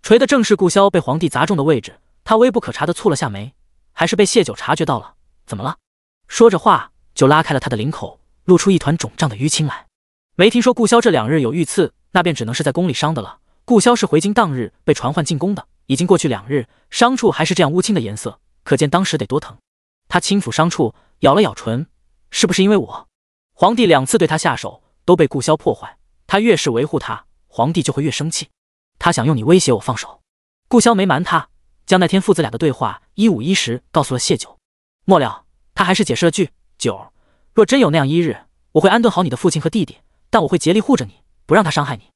捶的正是顾萧被皇帝砸中的位置。他微不可察的蹙了下眉，还是被谢九察觉到了。怎么了？说着话就拉开了他的领口，露出一团肿胀的淤青来。没听说顾萧这2日有遇刺，那便只能是在宫里伤的了。顾萧是回京当日被传唤进宫的，已经过去2日，伤处还是这样乌青的颜色，可见当时得多疼。他轻抚伤处，咬了咬唇，是不是因为我？皇帝2次对他下手，都被顾萧破坏。他越是维护他，皇帝就会越生气。他想用你威胁我放手。顾萧没瞒他，将那天父子俩的对话一五一十告诉了谢九。末了，他还是解释了句：九，若真有那样一日，我会安顿好你的父亲和弟弟，但我会竭力护着你，不让他伤害你。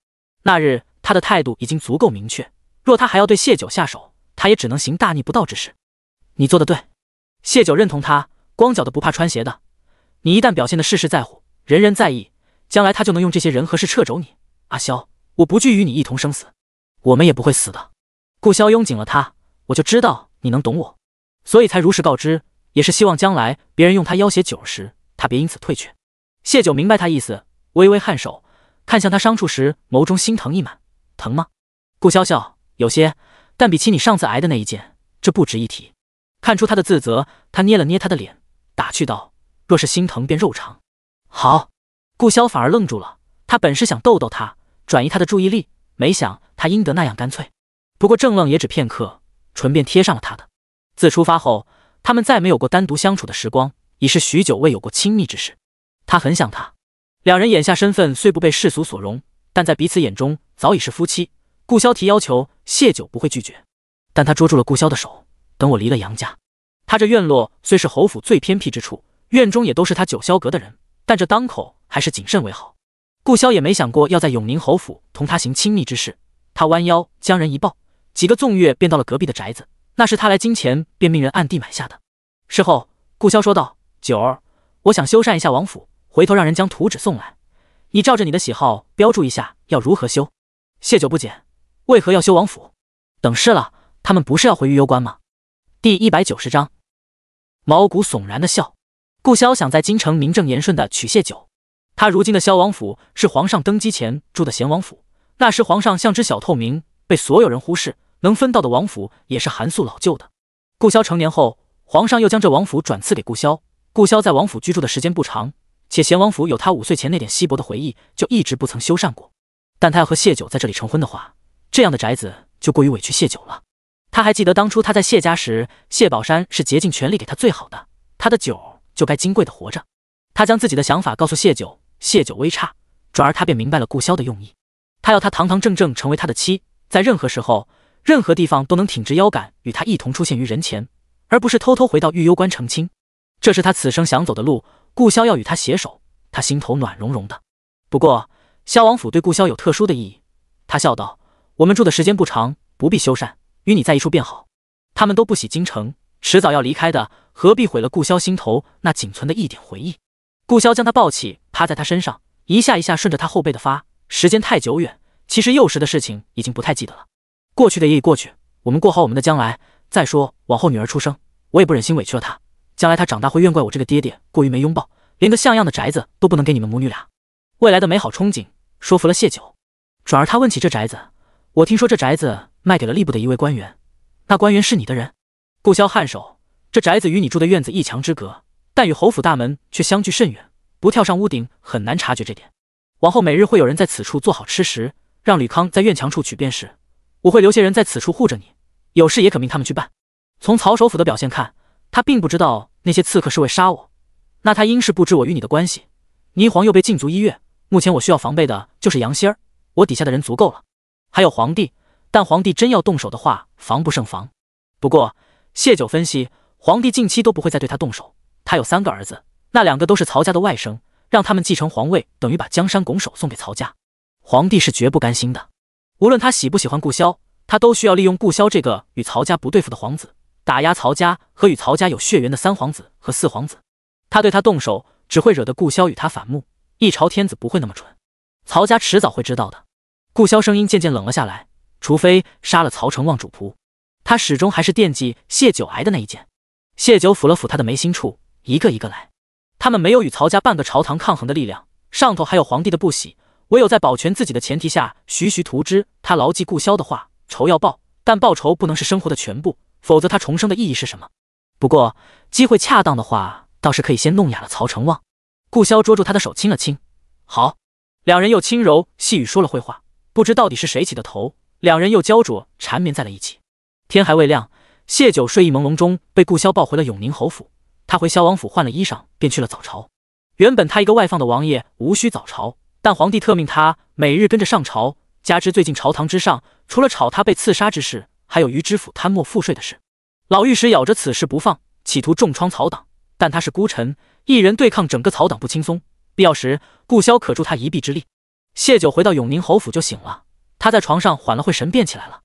那日他的态度已经足够明确，若他还要对谢九下手，他也只能行大逆不道之事。你做得对。谢九认同他，光脚的不怕穿鞋的。你一旦表现的事事在乎，人人在意，将来他就能用这些人和事掣肘你。阿萧，我不惧与你一同生死，我们也不会死的。顾萧拥紧了他，我就知道你能懂我，所以才如实告知，也是希望将来别人用他要挟九儿时，他别因此退却。谢九明白他意思，微微颔首，看向他伤处时，眸中心疼溢满。疼吗？顾萧笑，有些，但比起你上次挨的那一剑，这不值一提。看出他的自责，他捏了捏他的脸，打趣道：若是心疼便肉偿。好。顾萧反而愣住了，他本是想逗逗他，转移他的注意力，没想他应得那样干脆。不过正愣也只片刻，唇便贴上了他的。自出发后，他们再没有过单独相处的时光，已是许久未有过亲密之事。他很想他。两人眼下身份虽不被世俗所容，但在彼此眼中早已是夫妻。顾萧提要求，谢九不会拒绝，但他捉住了顾萧的手，等我离了杨家。他这院落虽是侯府最偏僻之处，院中也都是他九霄阁的人，但这当口还是谨慎为好。顾萧也没想过要在永宁侯府同他行亲密之事，他弯腰将人一抱，几个纵跃便到了隔壁的宅子，那是他来京前便命人暗地买下的。事后顾萧说道：九儿，我想修缮一下王府，回头让人将图纸送来，你照着你的喜好标注一下要如何修。谢九不解，为何要修王府？等事了，他们不是要回玉幽关吗？第190章，毛骨悚然的笑。顾萧想在京城名正言顺的娶谢九。他如今的萧王府是皇上登基前住的贤王府，那时皇上像只小透明，被所有人忽视，能分到的王府也是寒素老旧的。顾萧成年后，皇上又将这王府转赐给顾萧。顾萧在王府居住的时间不长，且贤王府有他5岁前那点稀薄的回忆，就一直不曾修缮过。但他要和谢九在这里成婚的话，这样的宅子就过于委屈谢九了。他还记得当初他在谢家时，谢宝山是竭尽全力给他最好的，他的九就该金贵的活着。他将自己的想法告诉谢九，谢九微诧，转而他便明白了顾萧的用意。他要他堂堂正正成为他的妻，在任何时候、任何地方都能挺直腰杆与他一同出现于人前，而不是偷偷回到玉幽关成亲。这是他此生想走的路，顾萧要与他携手，他心头暖融融的。不过萧王府对顾萧有特殊的意义，他笑道：我们住的时间不长，不必修缮，与你在一处便好。他们都不喜京城，迟早要离开的，何必毁了顾萧心头那仅存的一点回忆。顾萧将他抱起，趴在他身上，一下一下顺着他后背的发。时间太久远，其实幼时的事情已经不太记得了。过去的也已过去，我们过好我们的将来。再说往后女儿出生，我也不忍心委屈了她，将来她长大会怨怪我这个爹爹过于没拥抱，连个像样的宅子都不能给你们母女俩。未来的美好憧憬说服了谢九，转而他问起这宅子，我听说这宅子卖给了吏部的一位官员，那官员是你的人？顾萧颔首，这宅子与你住的院子一墙之隔，但与侯府大门却相距甚远，不跳上屋顶很难察觉这点。往后每日会有人在此处做好吃食，让吕康在院墙处取便是。我会留些人在此处护着你，有事也可命他们去办。从曹首府的表现看，他并不知道那些刺客是为杀我，那他应是不知我与你的关系。霓凰又被禁足1月，目前我需要防备的就是杨仙儿，我底下的人足够了。还有皇帝，但皇帝真要动手的话，防不胜防。不过谢九分析，皇帝近期都不会再对他动手，他有3个儿子，那2个都是曹家的外甥，让他们继承皇位，等于把江山拱手送给曹家。皇帝是绝不甘心的，无论他喜不喜欢顾萧，他都需要利用顾萧这个与曹家不对付的皇子，打压曹家和与曹家有血缘的3皇子和4皇子。他对他动手，只会惹得顾萧与他反目，一朝天子不会那么蠢，曹家迟早会知道的。顾萧声音渐渐冷了下来，除非杀了曹成旺主仆，他始终还是惦记谢九挨的那一剑。谢九抚了抚他的眉心处，一个一个来。他们没有与曹家半个朝堂抗衡的力量，上头还有皇帝的不喜，唯有在保全自己的前提下徐徐图之。他牢记顾萧的话，仇要报，但报仇不能是生活的全部，否则他重生的意义是什么？不过机会恰当的话，倒是可以先弄哑了曹成旺。顾萧捉住他的手亲了亲，好。两人又轻柔细语说了会话，不知到底是谁起的头，两人又焦灼缠绵在了一起。天还未亮，谢九睡意朦胧中被顾萧抱回了永宁侯府。他回萧王府换了衣裳，便去了早朝。原本他一个外放的王爷无需早朝，但皇帝特命他每日跟着上朝，加之最近朝堂之上除了炒他被刺杀之事，还有于知府贪墨赋税的事。老御史咬着此事不放，企图重创曹党，但他是孤臣，一人对抗整个曹党不轻松，必要时顾萧可助他一臂之力。谢九回到永宁侯府就醒了，他在床上缓了会，神变起来了。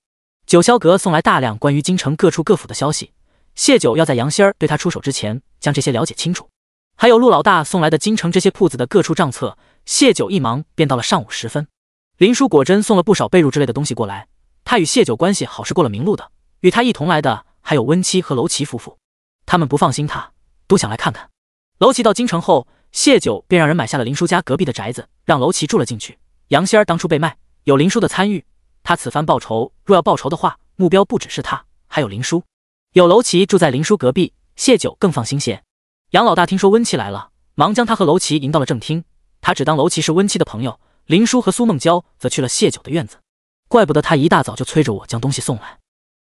九霄阁送来大量关于京城各处各府的消息，谢九要在杨仙儿对他出手之前将这些了解清楚。还有陆老大送来的京城这些铺子的各处账册，谢九一忙便到了上午时分。林叔果真送了不少被褥之类的东西过来，他与谢九关系好是过了明路的，与他一同来的还有温妻和楼琪夫妇，他们不放心他，都想来看看。楼琪到京城后，谢九便让人买下了林叔家隔壁的宅子，让楼琪住了进去。杨仙儿当初被卖，有林叔的参与，他此番报仇，若要报仇的话，目标不只是他，还有林叔。有楼琪住在林叔隔壁，谢九更放心些。杨老大听说温琪来了，忙将他和楼琪迎到了正厅。他只当楼琪是温妻的朋友，林叔和苏梦娇则去了谢九的院子。怪不得他一大早就催着我将东西送来。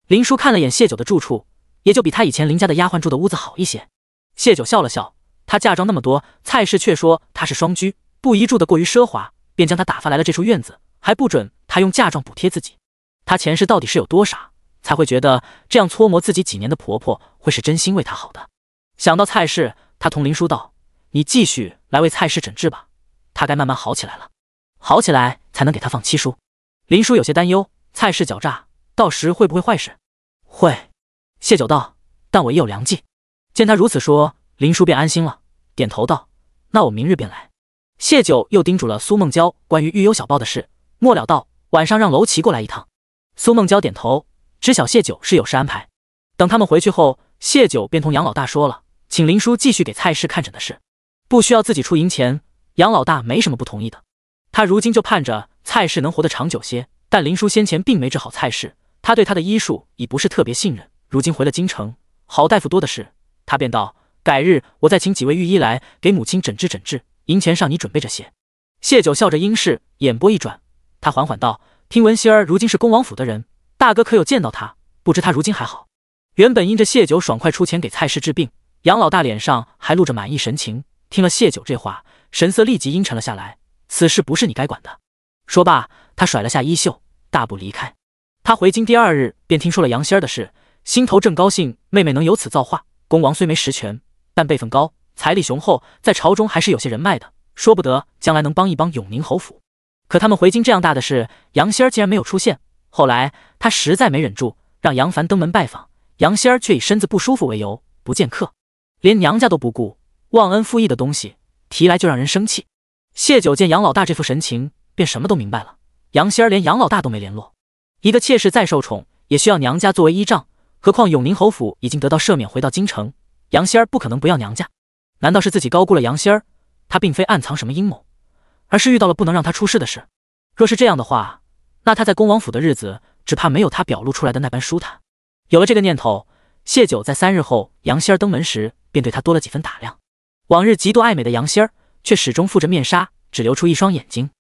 林叔看了眼谢九的住处，也就比他以前林家的丫鬟住的屋子好一些。谢九笑了笑，他嫁妆那么多，蔡氏却说他是双居，不宜住得过于奢华，便将他打发来了这处院子，还不准他用嫁妆补贴自己。他前世到底是有多傻，才会觉得这样搓磨自己几年的婆婆会是真心为他好的。想到蔡氏，他同林叔道：“你继续来为蔡氏诊治吧，他该慢慢好起来了，好起来才能给他放七叔。”林叔有些担忧，蔡氏狡诈，到时会不会坏事？会。谢九道：“但我也有良计。”见他如此说，林叔便安心了，点头道：“那我明日便来。”谢九又叮嘱了苏梦娇关于玉幽小报的事，末了道：“晚上让楼琪过来一趟。”苏梦娇点头，知晓谢九是有事安排。等他们回去后，谢九便同杨老大说了请林叔继续给蔡氏看诊的事，不需要自己出银钱。杨老大没什么不同意的，他如今就盼着蔡氏能活得长久些，但林叔先前并没治好蔡氏，他对他的医术已不是特别信任，如今回了京城，好大夫多的是，他便道：“改日我再请几位御医来给母亲诊治诊治，银钱上你准备着些。”谢九笑着应是，眼波一转，他缓缓道：“听闻希儿如今是恭王府的人，大哥可有见到他？不知他如今还好？”原本因着谢九爽快出钱给蔡氏治病，杨老大脸上还露着满意神情，听了谢九这话，神色立即阴沉了下来。此事不是你该管的。说罢，他甩了下衣袖，大步离开。他回京第二日便听说了杨仙儿的事，心头正高兴，妹妹能有此造化。恭王虽没实权，但辈分高，财力雄厚，在朝中还是有些人脉的，说不得将来能帮一帮永宁侯府。可他们回京这样大的事，杨仙儿竟然没有出现。后来他实在没忍住，让杨凡登门拜访，杨仙儿却以身子不舒服为由不见客，连娘家都不顾，忘恩负义的东西提来就让人生气。谢九见杨老大这副神情，便什么都明白了。杨仙儿连杨老大都没联络，一个妾室再受宠，也需要娘家作为依仗，何况永宁侯府已经得到赦免，回到京城，杨仙儿不可能不要娘家。难道是自己高估了杨仙儿？他并非暗藏什么阴谋，而是遇到了不能让他出事的事。若是这样的话，那他在恭王府的日子只怕没有他表露出来的那般舒坦。有了这个念头，谢九在3日后杨仙儿登门时，便对他多了几分打量。往日极度爱美的杨仙儿却始终覆着面纱，只留出一双眼睛。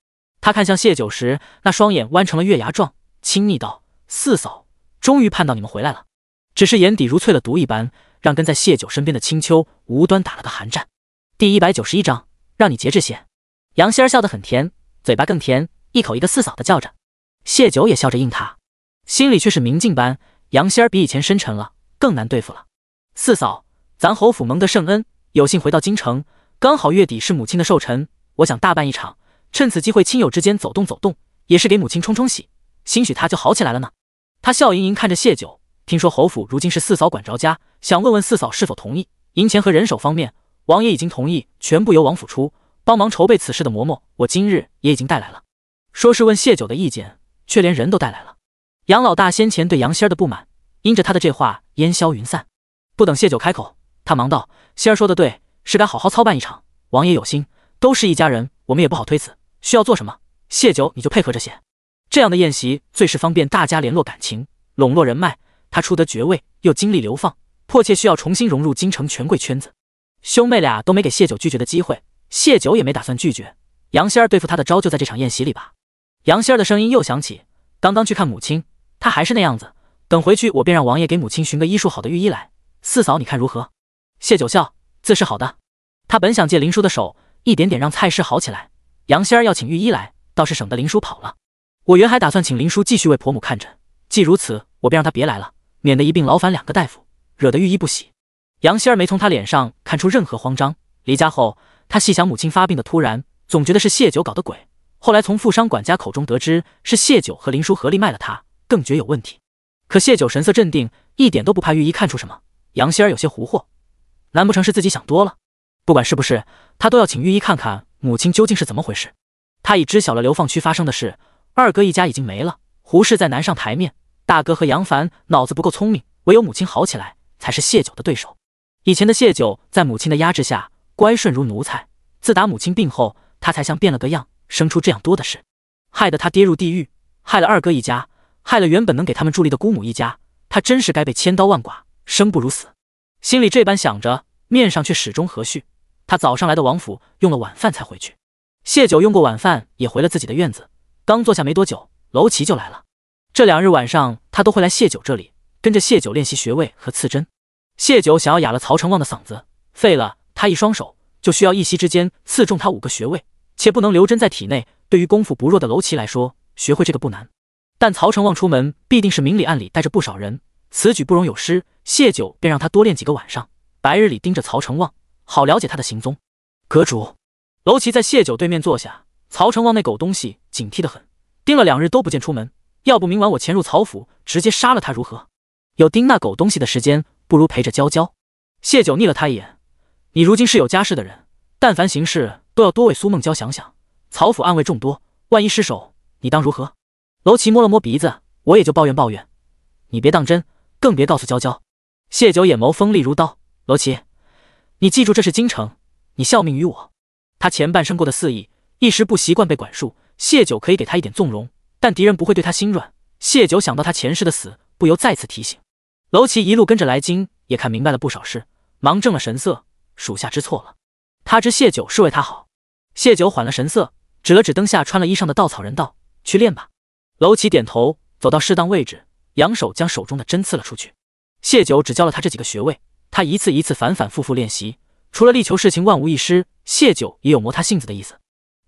他看向谢九时，那双眼弯成了月牙状，轻昵道：“四嫂，终于盼到你们回来了。”只是眼底如淬了毒一般，让跟在谢九身边的青丘无端打了个寒战。第191章，让你节制些。杨仙儿笑得很甜，嘴巴更甜，一口一个四嫂的叫着。谢九也笑着应他，心里却是明镜般，杨仙儿比以前深沉了，更难对付了。四嫂，咱侯府蒙得圣恩，有幸回到京城，刚好月底是母亲的寿辰，我想大办一场，趁此机会亲友之间走动走动，也是给母亲冲冲喜，兴许她就好起来了呢。他笑盈盈看着谢九，听说侯府如今是四嫂管着家，想问问四嫂是否同意。银钱和人手方面，王爷已经同意全部由王府出，帮忙筹备此事的嬷嬷，我今日也已经带来了。说是问谢九的意见，却连人都带来了。杨老大先前对杨仙儿的不满，因着他的这话烟消云散。不等谢九开口，他忙道：“仙儿说的对，是该好好操办一场。王爷有心，都是一家人，我们也不好推辞。需要做什么，谢九你就配合着些。这样的宴席最是方便大家联络感情，笼络人脉。他初得爵位，又经历流放，迫切需要重新融入京城权贵圈子。兄妹俩都没给谢九拒绝的机会，谢九也没打算拒绝。杨仙儿对付他的招就在这场宴席里吧。”杨希儿的声音又响起：“刚刚去看母亲，她还是那样子。等回去，我便让王爷给母亲寻个医术好的御医来。四嫂，你看如何？”谢九笑：“自是好的。”他本想借林叔的手，一点点让蔡氏好起来。杨希儿要请御医来，倒是省得林叔跑了。我原还打算请林叔继续为婆母看诊，既如此，我便让他别来了，免得一并劳烦2个大夫，惹得御医不喜。杨希儿没从他脸上看出任何慌张。离家后，他细想母亲发病的突然，总觉得是谢九搞的鬼。后来从富商管家口中得知是谢九和林叔合力卖了他，更觉有问题。可谢九神色镇定，一点都不怕御医看出什么。杨希儿有些糊惑，难不成是自己想多了？不管是不是，他都要请御医看看母亲究竟是怎么回事。他已知晓了流放区发生的事，二哥一家已经没了，胡氏再难上台面，大哥和杨凡脑子不够聪明，唯有母亲好起来才是谢九的对手。以前的谢九在母亲的压制下乖顺如奴才，自打母亲病后，他才像变了个样，生出这样多的事，害得他跌入地狱，害了二哥一家，害了原本能给他们助力的姑母一家，他真是该被千刀万剐，生不如死。心里这般想着，面上却始终和煦。他早上来的王府，用了晚饭才回去。谢九用过晚饭，也回了自己的院子。刚坐下没多久，娄琦就来了。这2日晚上，他都会来谢九这里，跟着谢九练习穴位和刺针。谢九想要哑了曹成旺的嗓子，废了他一双手，就需要一息之间刺中他5个穴位，且不能留针在体内。对于功夫不弱的娄琦来说，学会这个不难。但曹成旺出门必定是明里暗里带着不少人，此举不容有失。谢九便让他多练几个晚上，白日里盯着曹成旺，好了解他的行踪。阁主，娄琦在谢九对面坐下。曹成旺那狗东西警惕得很，盯了2日都不见出门，要不明晚我潜入曹府，直接杀了他如何？有盯那狗东西的时间，不如陪着娇娇。谢九睨了他一眼：“你如今是有家室的人，但凡行事都要多为苏梦娇想想。曹府暗卫众多，万一失手，你当如何？”娄琦摸了摸鼻子：“我也就抱怨抱怨，你别当真，更别告诉娇娇。”谢九眼眸锋利如刀：“娄琦，你记住这是京城，你效命于我。”他前半生过的肆意，一时不习惯被管束。谢九可以给他一点纵容，但敌人不会对他心软。谢九想到他前世的死，不由再次提醒。娄琦一路跟着来京，也看明白了不少事，忙正了神色，属下知错了。他知谢九是为他好。谢九缓了神色，指了指灯下穿了衣裳的稻草人道：“去练吧。”娄琦点头，走到适当位置，扬手将手中的针刺了出去。谢九只教了他这几个穴位，他一次一次反反复复练习，除了力求事情万无一失，谢九也有磨他性子的意思。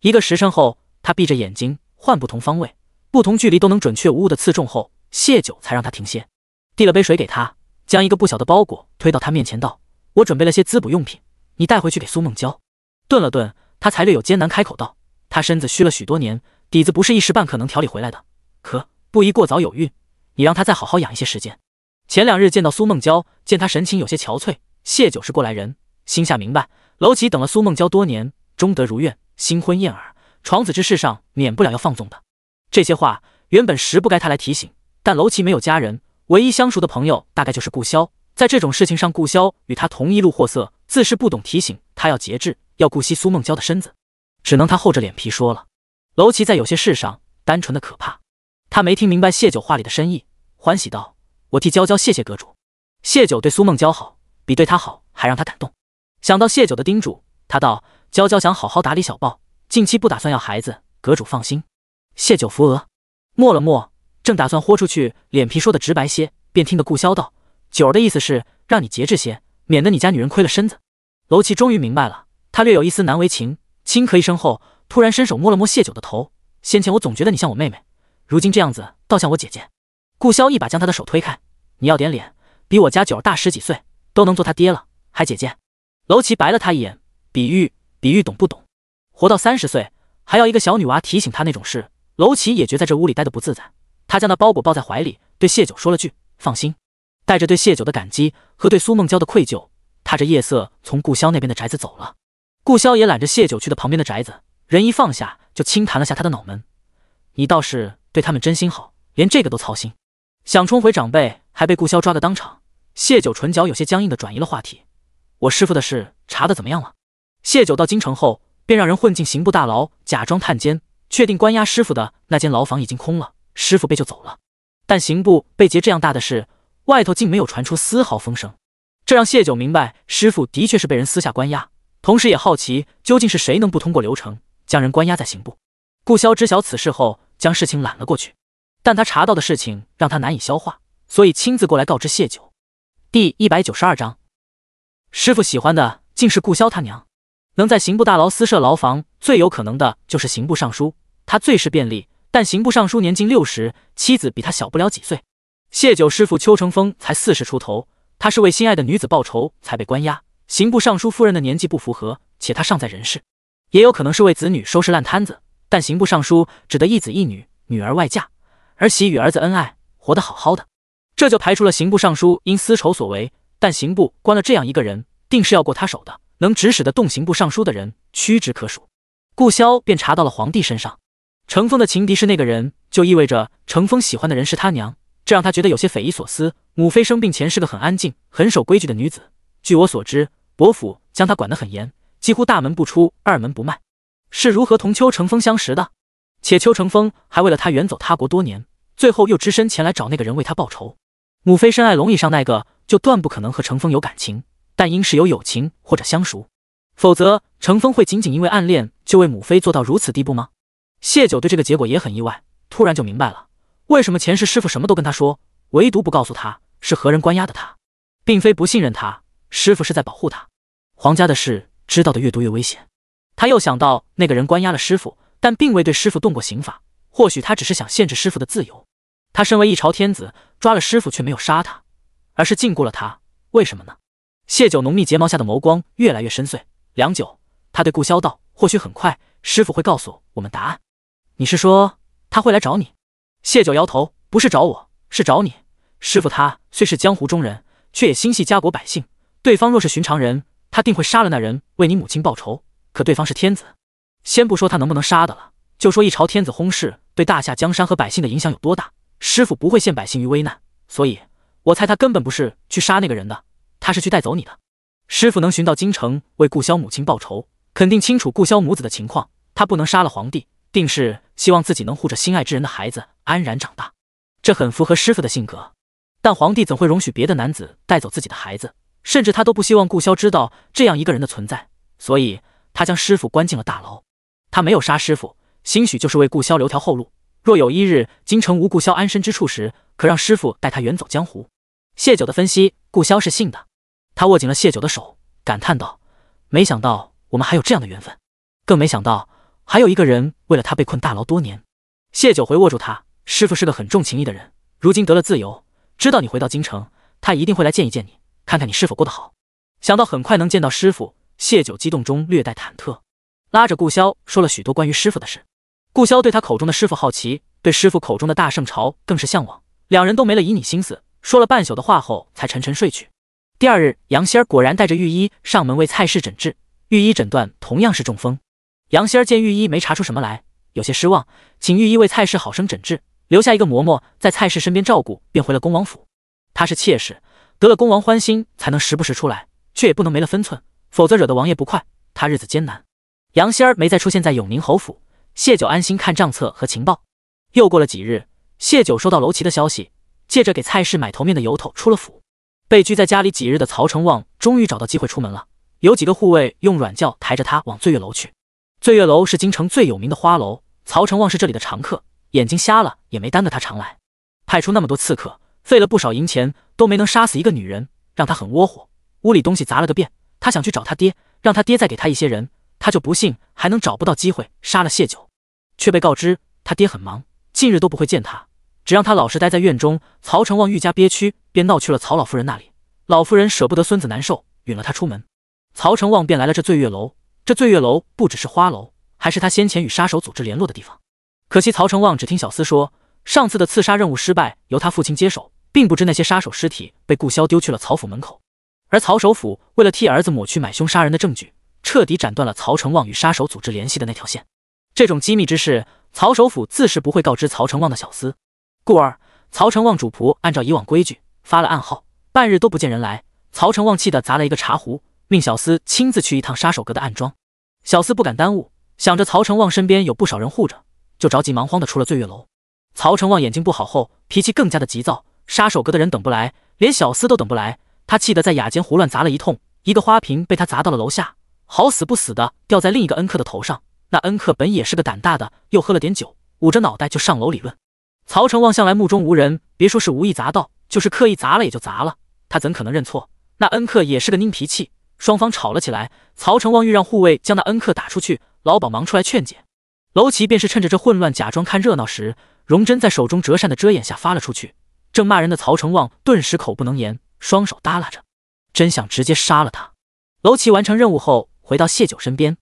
1个时辰后，他闭着眼睛换不同方位、不同距离都能准确无误的刺中后，谢九才让他停歇，递了杯水给他，将一个不小的包裹推到他面前道：“我准备了些滋补用品，你带回去给苏梦娇。”顿了顿，他才略有艰难开口道：“他身子虚了许多年，底子不是一时半刻能调理回来的，可不宜过早有孕，你让他再好好养一些时间。”前2日见到苏梦娇，见他神情有些憔悴，谢九是过来人，心下明白娄琦等了苏梦娇多年，终得如愿，新婚燕尔，床子之事上免不了要放纵的。这些话原本实不该他来提醒，但娄琦没有家人，唯一相熟的朋友大概就是顾潇，在这种事情上，顾潇与他同一路货色，自是不懂提醒他要节制，要顾惜苏梦娇的身子，只能他厚着脸皮说了。娄琦在有些事上单纯的可怕，他没听明白谢九话里的深意，欢喜道：“我替娇娇谢谢阁主。”谢九对苏梦娇好，比对他好还让他感动。想到谢九的叮嘱，他道：“娇娇想好好打理小豹，近期不打算要孩子，阁主放心。”谢九扶额，默了默，正打算豁出去，脸皮说的直白些，便听得顾潇道：“九儿的意思是让你节制些，免得你家女人亏了身子。”娄琦终于明白了，他略有一丝难为情，轻咳一声后，突然伸手摸了摸谢九的头：“先前我总觉得你像我妹妹，如今这样子倒像我姐姐。”顾潇一把将他的手推开：“你要点脸，比我家九儿大10几岁，都能做他爹了，还姐姐？”娄琦白了他一眼：“比喻懂不懂？活到30岁，还要一个小女娃提醒他那种事。”娄琦也觉在这屋里待得不自在，他将那包裹抱在怀里，对谢九说了句：“放心。”带着对谢九的感激和对苏梦娇的愧疚，他这夜色从顾潇那边的宅子走了。顾潇也揽着谢九去的旁边的宅子，人一放下就轻弹了下他的脑门：“你倒是对他们真心好，连这个都操心。”想冲回长辈，还被顾潇抓个当场。谢九唇角有些僵硬的转移了话题：“我师傅的事查得怎么样了？”谢九到京城后，便让人混进刑部大牢，假装探监，确定关押师傅的那间牢房已经空了，师傅被就走了。但刑部被劫这样大的事，外头竟没有传出丝毫风声，这让谢九明白师傅的确是被人私下关押，同时也好奇究竟是谁能不通过流程将人关押在刑部。顾潇知晓此事后，将事情揽了过去，但他查到的事情让他难以消化，所以亲自过来告知谢九。第192章，师傅喜欢的竟是顾潇他娘。能在刑部大牢私设牢房，最有可能的就是刑部尚书，他最是便利，但刑部尚书年近60，妻子比他小不了几岁。谢九师傅邱成风才40出头，他是为心爱的女子报仇才被关押。刑部尚书夫人的年纪不符合，且他尚在人世，也有可能是为子女收拾烂摊子。但刑部尚书只得一子一女，女儿外嫁，儿媳与儿子恩爱，活得好好的，这就排除了刑部尚书因私仇所为。但刑部关了这样一个人，定是要过他手的，能指使得动刑部尚书的人屈指可数。顾潇便查到了皇帝身上，程峰的情敌是那个人，就意味着程峰喜欢的人是他娘，这让他觉得有些匪夷所思。母妃生病前是个很安静、很守规矩的女子，据我所知，伯父将她管得很严，几乎大门不出，二门不迈。是如何同邱成风相识的？且邱成风还为了他远走他国多年，最后又只身前来找那个人为他报仇。母妃深爱龙椅上那个，就断不可能和程风有感情，但应是有友情或者相熟，否则程风会仅仅因为暗恋就为母妃做到如此地步吗？谢九对这个结果也很意外，突然就明白了，为什么前世师傅什么都跟他说，唯独不告诉他是何人关押的他，并非不信任他，师傅是在保护他。皇家的事知道的越多越危险。他又想到那个人关押了师傅，但并未对师傅动过刑法，或许他只是想限制师傅的自由。他身为一朝天子，抓了师傅却没有杀他，而是禁锢了他，为什么呢？谢九浓密睫毛下的眸光越来越深邃，良久，他对顾潇道：“或许很快，师傅会告诉我们答案。”你是说他会来找你？谢九摇头：“不是找我，是找你。师傅他虽是江湖中人，却也心系家国百姓。对方若是寻常人，他定会杀了那人，为你母亲报仇。可对方是天子，先不说他能不能杀的了，就说一朝天子薨逝，对大夏江山和百姓的影响有多大，师傅不会陷百姓于危难。所以我猜他根本不是去杀那个人的，他是去带走你的。师傅能寻到京城为顾潇母亲报仇，肯定清楚顾潇母子的情况，他不能杀了皇帝，定是希望自己能护着心爱之人的孩子安然长大，这很符合师傅的性格。但皇帝怎会容许别的男子带走自己的孩子？甚至他都不希望顾潇知道这样一个人的存在，所以他将师傅关进了大牢。他没有杀师傅，兴许就是为顾潇留条后路，若有一日京城无顾潇安身之处时，可让师傅带他远走江湖。谢九的分析，顾潇是信的。他握紧了谢九的手，感叹道：“没想到我们还有这样的缘分，更没想到还有一个人为了他被困大牢多年。”谢九回握住他：“师傅是个很重情义的人，如今得了自由，知道你回到京城，他一定会来见一见你，看看你是否过得好。”想到很快能见到师傅，谢九激动中略带忐忑，拉着顾潇说了许多关于师傅的事。顾潇对他口中的师傅好奇，对师傅口中的大圣朝更是向往，两人都没了旖旎心思，说了半宿的话后才沉沉睡去。第二日，杨仙儿果然带着御医上门为蔡氏诊治，御医诊断同样是中风。杨仙儿见御医没查出什么来，有些失望，请御医为蔡氏好生诊治，留下一个嬷嬷在蔡氏身边照顾，便回了恭王府。他是妾室，得了恭王欢心才能时不时出来，却也不能没了分寸，否则惹得王爷不快，他日子艰难。杨仙儿没再出现在永宁侯府，谢九安心看账册和情报。又过了几日，谢九收到楼琪的消息，借着给蔡氏买头面的由头出了府。被拘在家里几日的曹成旺终于找到机会出门了，有几个护卫用软轿抬着他往醉月楼去。醉月楼是京城最有名的花楼，曹成旺是这里的常客，眼睛瞎了也没耽搁他常来。派出那么多刺客，费了不少银钱，都没能杀死一个女人，让他很窝火。屋里东西砸了个遍，他想去找他爹，让他爹再给他一些人，他就不信还能找不到机会杀了谢九。却被告知他爹很忙，近日都不会见他，只让他老实待在院中。曹成旺愈加憋屈，便闹去了曹老夫人那里。老夫人舍不得孙子难受，允了他出门。曹成旺便来了这醉月楼。这醉月楼不只是花楼，还是他先前与杀手组织联络的地方。可惜曹成旺只听小厮说，上次的刺杀任务失败，由他父亲接手，并不知那些杀手尸体被顾潇丢去了曹府门口。而曹首府为了替儿子抹去买凶杀人的证据，彻底斩断了曹成旺与杀手组织联系的那条线。这种机密之事，曹首府自是不会告知曹成旺的小厮。故而曹成旺主仆按照以往规矩发了暗号，半日都不见人来。曹成旺气得砸了一个茶壶，命小厮亲自去一趟杀手阁的暗桩。小厮不敢耽误，想着曹成旺身边有不少人护着，就着急忙慌地出了醉月楼。曹成旺眼睛不好后，脾气更加的急躁，杀手阁的人等不来，连小厮都等不来，他气得在雅间胡乱砸了一通，一个花瓶被他砸到了楼下，好死不死的掉在另一个恩客的头上。那恩客本也是个胆大的，又喝了点酒，捂着脑袋就上楼理论。曹成旺向来目中无人，别说是无意砸到，就是刻意砸了也就砸了，他怎可能认错？那恩客也是个拧脾气，双方吵了起来。曹成旺欲让护卫将那恩客打出去，老鸨忙出来劝解。楼齐便是趁着这混乱假装看热闹时，荣臻在手中折扇的遮掩下发了出去。正骂人的曹成旺顿时口不能言，双手耷拉着，真想直接杀了他。楼齐完成任务后回到谢九身边，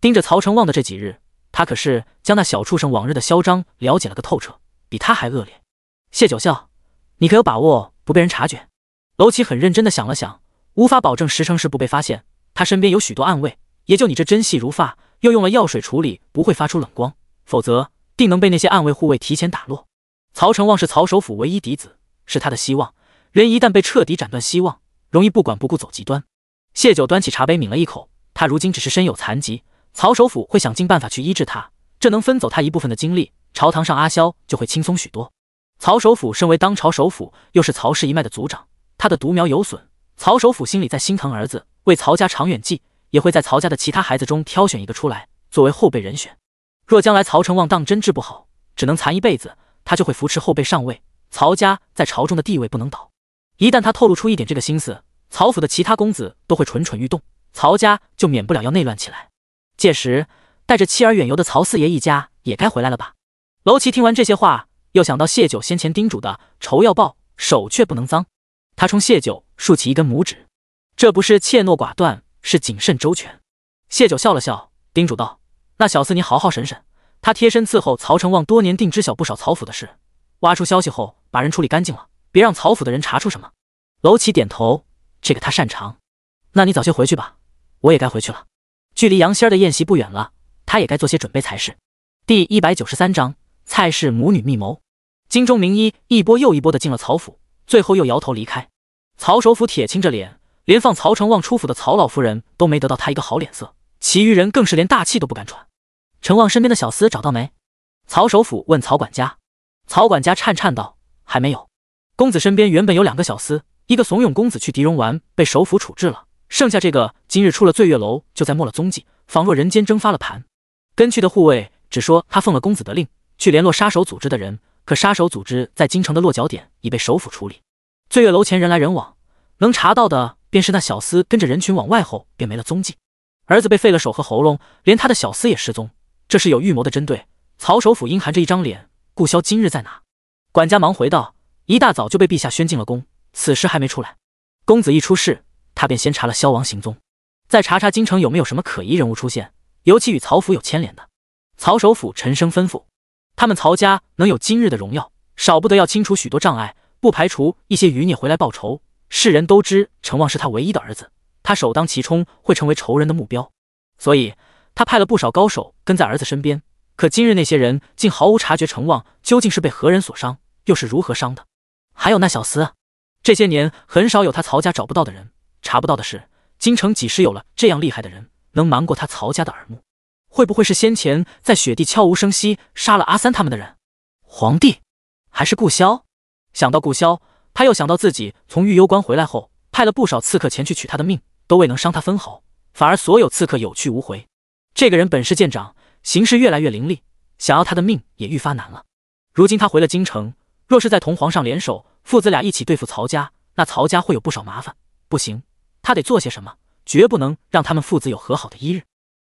盯着曹成旺的这几日，他可是将那小畜生往日的嚣张了解了个透彻，比他还恶劣。谢九笑，你可有把握不被人察觉？楼齐很认真地想了想，无法保证10成是不被发现，他身边有许多暗卫，也就你这针细如发，又用了药水处理，不会发出冷光，否则定能被那些暗卫护卫提前打落。曹成旺是曹首府唯一嫡子，是他的希望，人一旦被彻底斩断希望，容易不管不顾走极端。谢九端起茶杯抿了一口，他如今只是身有残疾，曹首府会想尽办法去医治他，这能分走他一部分的精力，朝堂上阿萧就会轻松许多。曹首府身为当朝首辅，又是曹氏一脉的族长，他的独苗有损，曹首府心里在心疼儿子，为曹家长远计，也会在曹家的其他孩子中挑选一个出来作为后备人选。若将来曹成旺当真治不好，只能残一辈子，他就会扶持后辈上位，曹家在朝中的地位不能倒。一旦他透露出一点这个心思，曹府的其他公子都会蠢蠢欲动，曹家就免不了要内乱起来。届时带着妻儿远游的曹四爷一家也该回来了吧？楼齐听完这些话，又想到谢九先前叮嘱的仇要报，手却不能脏，他冲谢九竖起一根拇指，这不是怯懦寡断，是谨慎周全。谢九笑了笑，叮嘱道：那小厮你好好审审，他贴身伺候曹成旺多年，定知晓不少曹府的事，挖出消息后把人处理干净了，别让曹府的人查出什么。楼齐点头，这个他擅长。那你早些回去吧，我也该回去了。距离杨仙儿的宴席不远了，他也该做些准备才是。第193章蔡氏母女密谋。京中名医一波又一波的进了曹府，最后又摇头离开。曹首府铁青着脸，连放曹成旺出府的曹老夫人都没得到他一个好脸色，其余人更是连大气都不敢喘。成旺身边的小厮找到没？曹首府问曹管家。曹管家颤颤道：还没有。公子身边原本有2个小厮，一个怂恿公子去狄戎丸，被首府处置了，剩下这个今日出了醉月楼，就在没了踪迹，仿若人间蒸发了盘。跟去的护卫只说他奉了公子的令，去联络杀手组织的人，可杀手组织在京城的落脚点已被首府处理。醉月楼前人来人往，能查到的便是那小厮跟着人群往外后便没了踪迹。儿子被废了手和喉咙，连他的小厮也失踪，这是有预谋的针对。曹首府阴含着一张脸，顾萧今日在哪？管家忙回道：一大早就被陛下宣进了宫，此时还没出来。公子一出事，他便先查了萧王行踪，再查查京城有没有什么可疑人物出现，尤其与曹府有牵连的。曹首府沉声吩咐，他们曹家能有今日的荣耀，少不得要清除许多障碍，不排除一些余孽回来报仇。世人都知成旺是他唯一的儿子，他首当其冲会成为仇人的目标，所以他派了不少高手跟在儿子身边。可今日那些人竟毫无察觉成旺究竟是被何人所伤，又是如何伤的。还有那小厮，这些年很少有他曹家找不到的人，查不到的是京城几时有了这样厉害的人，能瞒过他曹家的耳目？会不会是先前在雪地悄无声息杀了阿三他们的人？皇帝？还是顾萧？想到顾萧，他又想到自己从御幽关回来后，派了不少刺客前去取他的命，都未能伤他分毫，反而所有刺客有去无回。这个人本事见长，行事越来越凌厉，想要他的命也愈发难了。如今他回了京城，若是再同皇上联手，父子俩一起对付曹家，那曹家会有不少麻烦。不行，他得做些什么，绝不能让他们父子有和好的一日。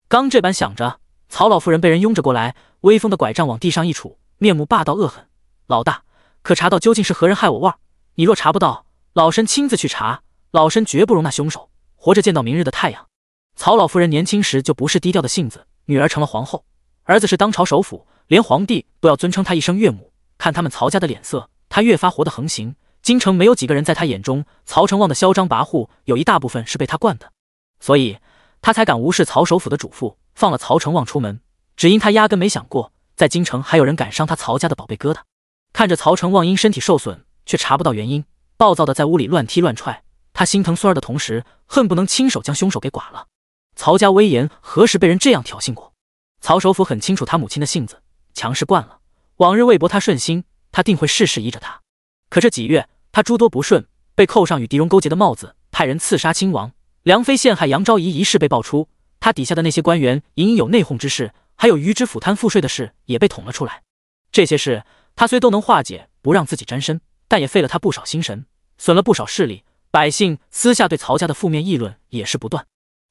刚这般想着，曹老夫人被人拥着过来，威风的拐杖往地上一杵，面目霸道恶狠：老大，可查到究竟是何人害我腕？你若查不到，老身亲自去查，老身绝不容那凶手活着见到明日的太阳。曹老夫人年轻时就不是低调的性子，女儿成了皇后，儿子是当朝首辅，连皇帝都要尊称她一声岳母。看他们曹家的脸色，她越发活得横行。京城没有几个人在她眼中，曹成旺的嚣张跋扈有一大部分是被他惯的，所以他才敢无视曹首府的嘱咐，放了曹成旺出门。只因他压根没想过，在京城还有人敢伤他曹家的宝贝疙瘩。看着曹成旺因身体受损，却查不到原因，暴躁的在屋里乱踢乱踹，他心疼孙儿的同时，恨不能亲手将凶手给剐了。曹家威严何时被人这样挑衅过？曹首府很清楚他母亲的性子，强势惯了，往日为博他顺心，他定会事事依着他。可这几月他诸多不顺，被扣上与狄戎勾结的帽子，派人刺杀亲王，梁妃陷害杨昭仪一事被爆出，他底下的那些官员隐隐有内讧之事，还有余知府贪赋税的事也被捅了出来。这些事他虽都能化解，不让自己沾身，但也费了他不少心神，损了不少势力。百姓私下对曹家的负面议论也是不断。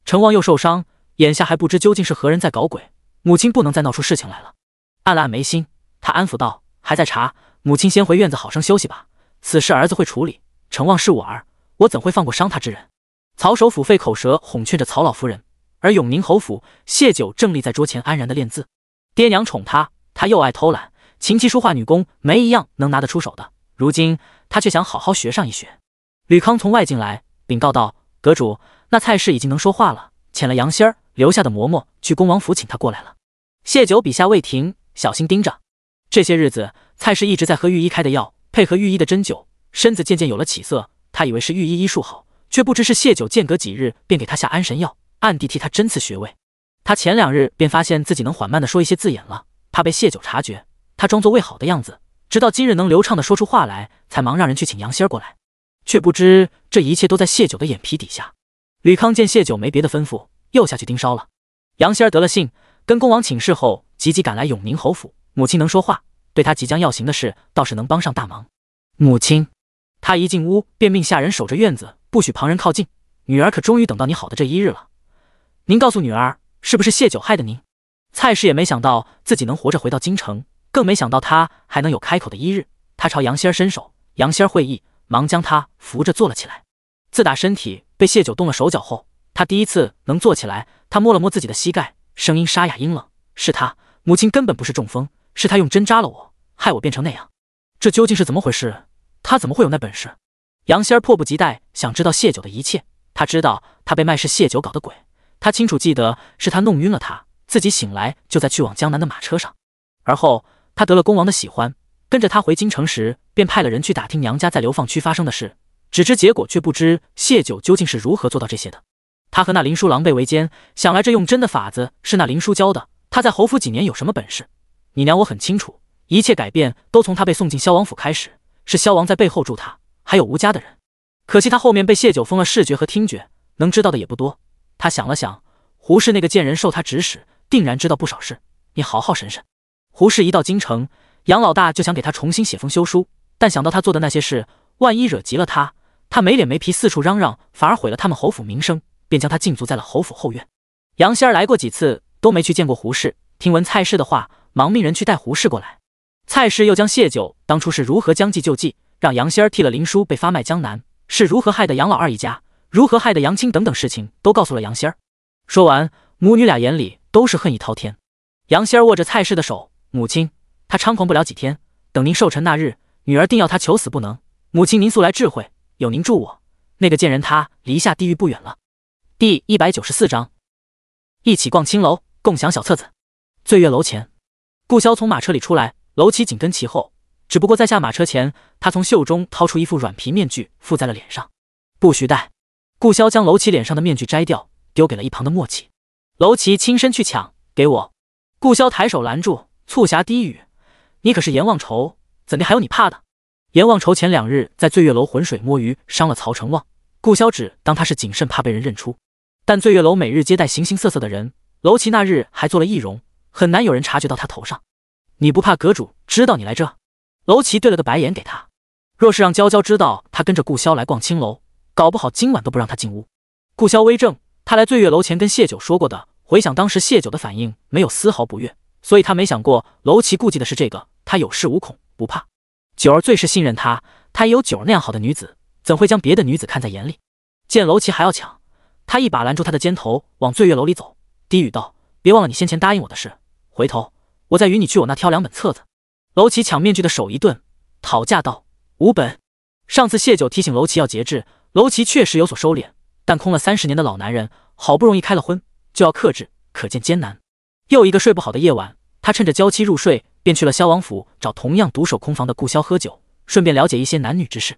成王又受伤，眼下还不知究竟是何人在搞鬼，母亲不能再闹出事情来了。按了按眉心，他安抚道：“还在查，母亲先回院子好生休息吧。此事儿子会处理，成王是我儿，我怎会放过伤他之人？”曹首府费口舌哄劝着曹老夫人，而永宁侯府谢九正立在桌前安然的练字。爹娘宠他，他又爱偷懒，琴棋书画女工没一样能拿得出手的。如今他却想好好学上一学。吕康从外进来，禀告道：“阁主，那蔡氏已经能说话了，遣了杨仙儿留下的嬷嬷去恭王府请他过来了。”谢九笔下未停，小心盯着。这些日子，蔡氏一直在喝御医开的药，配合御医的针灸，身子渐渐有了起色。他以为是御医医术好，却不知是谢九间隔几日便给他下安神药，暗地替他针刺穴位。他前2日便发现自己能缓慢地说一些字眼了，怕被谢九察觉，他装作未好的样子，直到今日能流畅地说出话来，才忙让人去请杨仙儿过来。却不知这一切都在谢九的眼皮底下。吕康见谢九没别的吩咐，又下去盯梢了。杨仙儿得了信，跟恭王请示后，急急赶来永宁侯府。母亲能说话，对他即将要行的事，倒是能帮上大忙。母亲，他一进屋便命下人守着院子，不许旁人靠近。女儿可终于等到你好的这一日了。您告诉女儿，是不是谢九害的您？蔡氏也没想到自己能活着回到京城，更没想到他还能有开口的一日。他朝杨仙儿伸手，杨仙儿会意，忙将他扶着坐了起来。自打身体被谢九动了手脚后，他第一次能坐起来。他摸了摸自己的膝盖，声音沙哑阴冷：“是他，母亲根本不是中风，是他用针扎了我，害我变成那样。这究竟是怎么回事？他怎么会有那本事？”杨仙儿迫不及待想知道谢九的一切。他知道他被卖是谢九搞的鬼，他清楚记得是他弄晕了他，自己醒来就在去往江南的马车上。而后他得了恭王的喜欢，跟着他回京城时，便派了人去打听娘家在流放区发生的事，只知结果，却不知谢九究竟是如何做到这些的。他和那林叔狼狈为奸，想来这用针的法子是那林叔教的。他在侯府几年有什么本事？你娘我很清楚，一切改变都从他被送进萧王府开始，是萧王在背后助他，还有吴家的人。可惜他后面被谢九封了视觉和听觉，能知道的也不多。他想了想，胡氏那个贱人受他指使，定然知道不少事，你好好审审。胡氏一到京城，杨老大就想给他重新写封休书，但想到他做的那些事，万一惹急了他，他没脸没皮四处嚷嚷，反而毁了他们侯府名声，便将他禁足在了侯府后院。杨仙儿来过几次，都没去见过胡氏，听闻蔡氏的话，忙命人去带胡氏过来。蔡氏又将谢九当初是如何将计就计，让杨仙儿替了林叔被发卖江南，是如何害得杨老二一家，如何害得杨青等等事情，都告诉了杨仙儿。说完，母女俩眼里都是恨意滔天。杨仙儿握着蔡氏的手：“母亲，他猖狂不了几天，等您寿辰那日，女儿定要他求死不能。母亲您素来智慧，有您助我，那个贱人他离下地狱不远了。”第194章，一起逛青楼，共享小册子。醉月楼前，顾潇从马车里出来，楼启紧跟其后。只不过在下马车前，他从袖中掏出一副软皮面具，附在了脸上。不许戴！顾潇将楼启脸上的面具摘掉，丢给了一旁的莫启。楼启亲身去抢，给我！顾潇抬手拦住，促狭低语：“你可是阎王仇，怎地还有你怕的？”阎王仇前2日在醉月楼浑水摸鱼，伤了曹成旺。顾潇只当他是谨慎，怕被人认出。但醉月楼每日接待形形色色的人，楼启那日还做了易容，很难有人察觉到他头上。你不怕阁主知道你来这？楼启对了个白眼给他。若是让娇娇知道他跟着顾潇来逛青楼，搞不好今晚都不让他进屋。顾潇微怔，他来醉月楼前跟谢九说过的，回想当时谢九的反应，没有丝毫不悦，所以他没想过楼启顾忌的是这个，他有恃无恐，不怕。九儿最是信任他，他也有九儿那样好的女子，怎会将别的女子看在眼里？见楼启还要抢，他一把拦住他的肩头，往醉月楼里走，低语道：“别忘了你先前答应我的事，回头我再与你去我那挑2本册子。”楼启抢面具的手一顿，讨价道：“5本。”上次谢九提醒楼启要节制，楼启确实有所收敛，但空了30年的老男人，好不容易开了荤，就要克制，可见艰难。又一个睡不好的夜晚，他趁着娇妻入睡，便去了萧王府找同样独守空房的顾潇喝酒，顺便了解一些男女之事。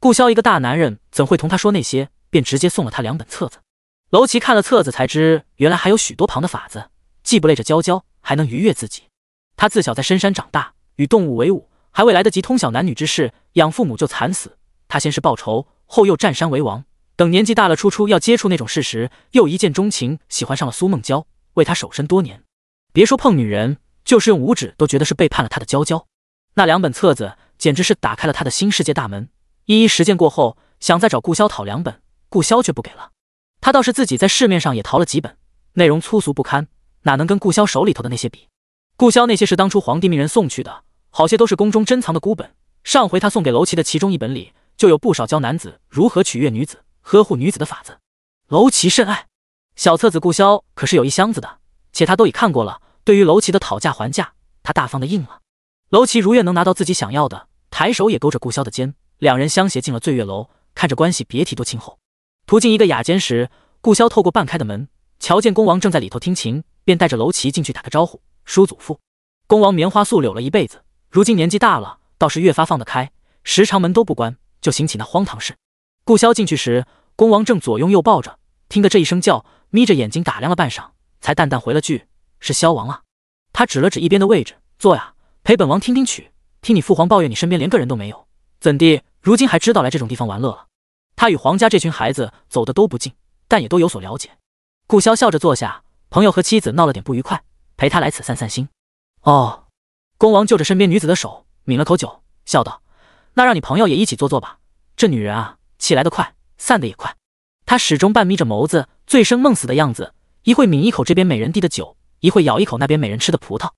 顾潇一个大男人，怎会同他说那些，便直接送了他2本册子。楼启看了册子，才知原来还有许多旁的法子，既不累着娇娇，还能愉悦自己。他自小在深山长大，与动物为伍，还未来得及通晓男女之事，养父母就惨死。他先是报仇，后又占山为王。等年纪大了，初要接触那种事时，又一见钟情，喜欢上了苏梦娇，为他守身多年。别说碰女人，就是用五指都觉得是背叛了他的娇娇。那2本册子简直是打开了他的新世界大门。一一实践过后，想再找顾潇讨2本，顾潇却不给了。他倒是自己在市面上也淘了几本，内容粗俗不堪，哪能跟顾潇手里头的那些比？顾潇那些是当初皇帝命人送去的，好些都是宫中珍藏的古本。上回他送给楼琪的其中1本里，就有不少教男子如何取悦女子、呵护女子的法子。楼琪甚爱小册子，顾潇可是有1箱子的，且他都已看过了。对于楼琪的讨价还价，他大方的应了。楼琪如愿能拿到自己想要的，抬手也勾着顾潇的肩，2人相携进了醉月楼，看着关系别提多亲厚。途经一个雅间时，顾潇透过半开的门，瞧见恭王正在里头听琴，便带着楼琪进去打个招呼：“叔祖父。”恭王棉花素柳了一辈子，如今年纪大了，倒是越发放得开，时常门都不关，就行起那荒唐事。顾潇进去时，恭王正左拥右抱着，听得这一声叫，眯着眼睛打量了半晌，才淡淡回了句：“是萧王啊。”他指了指一边的位置：“坐呀，陪本王听听曲。听你父皇抱怨你身边连个人都没有，怎地如今还知道来这种地方玩乐了？”他与皇家这群孩子走的都不近，但也都有所了解。顾潇笑着坐下，朋友和妻子闹了点不愉快，陪他来此散散心。哦，恭王就着身边女子的手抿了口酒，笑道：“那让你朋友也一起坐坐吧。这女人啊，起来得快，散得也快。”他始终半眯着眸子，醉生梦死的样子，一会抿一口这边美人递的酒，一会咬一口那边美人吃的葡萄。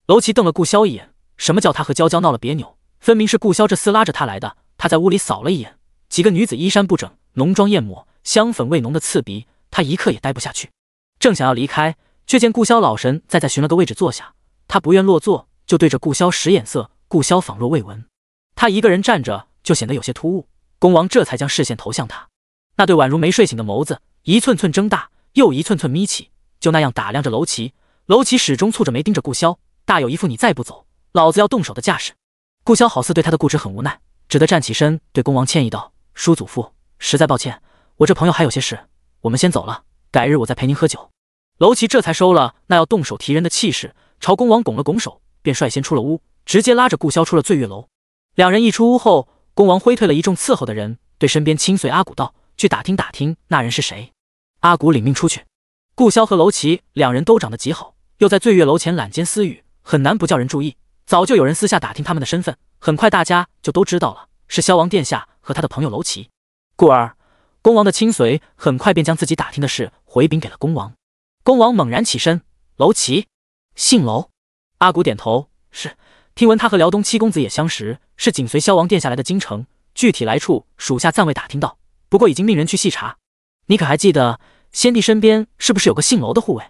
楼琪瞪了顾潇一眼，什么叫他和娇娇闹了别扭？分明是顾潇这厮拉着他来的。他在屋里扫了一眼，几个女子衣衫不整，浓妆艳抹，香粉味浓的刺鼻，他一刻也待不下去。正想要离开，却见顾潇老神在寻了个位置坐下，他不愿落座，就对着顾潇使眼色。顾潇仿若未闻，他一个人站着就显得有些突兀。恭王这才将视线投向他，那对宛如没睡醒的眸子一寸寸睁大，又一寸寸眯起，就那样打量着楼琪。楼琪始终蹙着眉盯着顾潇，大有一副你再不走，老子要动手的架势。顾潇好似对他的固执很无奈，只得站起身对恭王歉意道：“叔祖父，实在抱歉，我这朋友还有些事，我们先走了，改日我再陪您喝酒。”楼琪这才收了那要动手提人的气势，朝恭王拱了拱手，便率先出了屋，直接拉着顾潇出了醉月楼。2人一出屋后，恭王挥退了一众伺候的人，对身边亲随阿古道：“去打听打听那人是谁。”阿古领命出去。顾潇和楼琪2人都长得极好，又在醉月楼前揽肩私语，很难不叫人注意。早就有人私下打听他们的身份，很快大家就都知道了，是萧王殿下和他的朋友楼琪。故而恭王的亲随很快便将自己打听的事回禀给了恭王。恭王猛然起身：“楼琪，姓楼？”阿古点头：“是。听闻他和辽东七公子也相识，是紧随萧王殿下来的京城，具体来处属下暂未打听到，不过已经命人去细查。你可还记得先帝身边是不是有个姓楼的护卫？”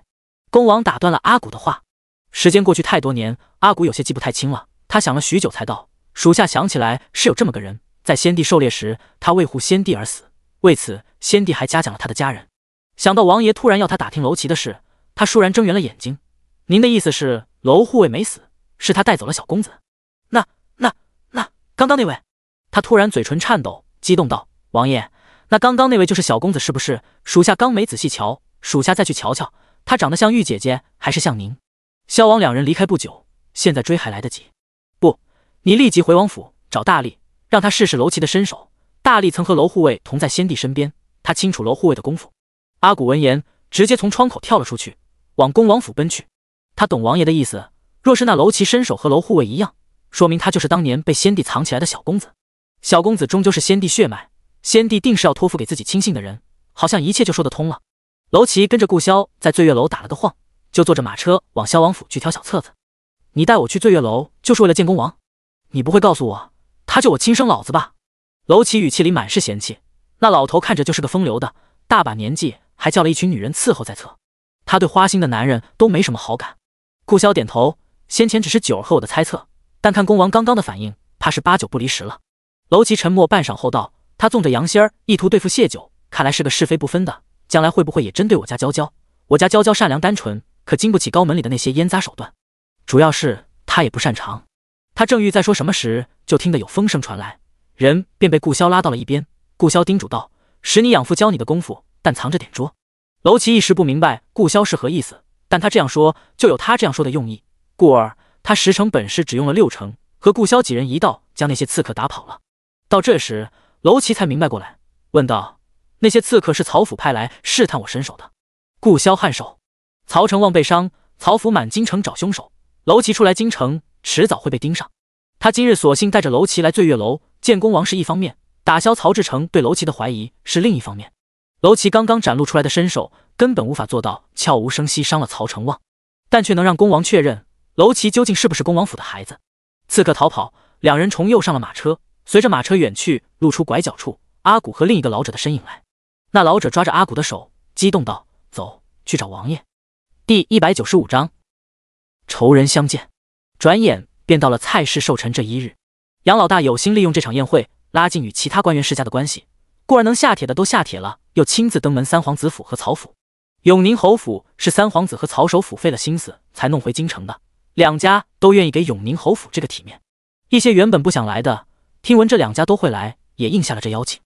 恭王打断了阿古的话。时间过去太多年，阿古有些记不太清了，他想了许久才道：“属下想起来是有这么个人，在先帝狩猎时，他为护先帝而死，为此先帝还嘉奖了他的家人。”想到王爷突然要他打听楼琪的事，他倏然睁圆了眼睛：“您的意思是楼护卫没死，是他带走了小公子？那刚刚那位？”他突然嘴唇颤抖，激动道：“王爷，那刚刚那位就是小公子是不是？属下刚没仔细瞧，属下再去瞧瞧，他长得像玉姐姐还是像您？”萧王2人离开不久，现在追还来得及。不，你立即回王府找大力，让他试试楼琪的身手。大力曾和楼护卫同在先帝身边，他清楚楼护卫的功夫。阿古闻言，直接从窗口跳了出去，往恭王府奔去。他懂王爷的意思，若是那楼琪身手和楼护卫一样，说明他就是当年被先帝藏起来的小公子。小公子终究是先帝血脉，先帝定是要托付给自己亲信的人，好像一切就说得通了。楼琪跟着顾潇在醉月楼打了个晃，就坐着马车往萧王府去挑小册子。你带我去醉月楼，就是为了见恭王？你不会告诉我，他就我亲生老子吧？楼琪语气里满是嫌弃。那老头看着就是个风流的，大把年纪还叫了一群女人伺候在侧，他对花心的男人都没什么好感。顾潇点头，先前只是九儿和我的猜测，但看恭王刚刚的反应，怕是8、9不离10了。楼琪沉默半晌后道：“他纵着杨仙儿，意图对付谢九，看来是个是非不分的，将来会不会也针对我家娇娇？我家娇娇善良单纯，可经不起高门里的那些烟杂手段。主要是他也不擅长。”他正欲再说什么时，就听得有风声传来，人便被顾潇拉到了一边。顾潇叮嘱道：“使你养父教你的功夫，但藏着点拙。”楼琪一时不明白顾潇是何意思，但他这样说就有他这样说的用意，故而他10成本事只用了6成，和顾潇几人一道将那些刺客打跑了。到这时，楼琪才明白过来，问道：“那些刺客是曹府派来试探我身手的？”顾潇颔首：“曹成望被伤，曹府满京城找凶手。”楼骑出来京城，迟早会被盯上。他今日索性带着楼骑来醉月楼见恭王是一方面，打消曹志成对楼骑的怀疑是另一方面。楼骑刚刚展露出来的身手，根本无法做到悄无声息伤了曹成旺，但却能让恭王确认楼骑究竟是不是恭王府的孩子。刺客逃跑，两人重又上了马车，随着马车远去，路出拐角处，阿古和另一个老者的身影来。那老者抓着阿古的手，激动道：“走，去找王爷。”第195章，仇人相见。转眼便到了蔡氏寿辰这一日，杨老大有心利用这场宴会，拉近与其他官员世家的关系，故而能下帖的都下帖了，又亲自登门三皇子府和曹府。永宁侯府是三皇子和曹首府费了心思才弄回京城的，两家都愿意给永宁侯府这个体面。一些原本不想来的，听闻这两家都会来，也应下了这邀请。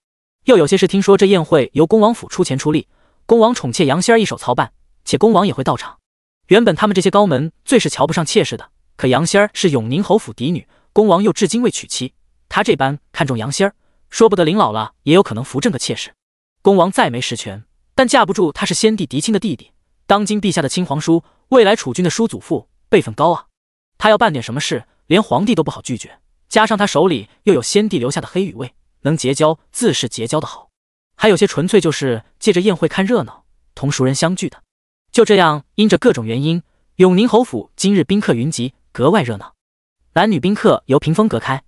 又有些是听说这宴会由恭王府出钱出力，恭王宠妾杨仙儿一手操办，且恭王也会到场。原本他们这些高门最是瞧不上妾室的，可杨仙儿是永宁侯府嫡女，恭王又至今未娶妻，他这般看重杨仙儿，说不得临老了也有可能扶正个妾室。恭王再没实权，但架不住他是先帝嫡亲的弟弟，当今陛下的亲皇叔，未来储君的叔祖父，辈分高啊。他要办点什么事，连皇帝都不好拒绝，加上他手里又有先帝留下的黑羽卫，能结交自是结交的好。还有些纯粹就是借着宴会看热闹，同熟人相聚的。就这样，因着各种原因，永宁侯府今日宾客云集，格外热闹。男女宾客由屏风隔开，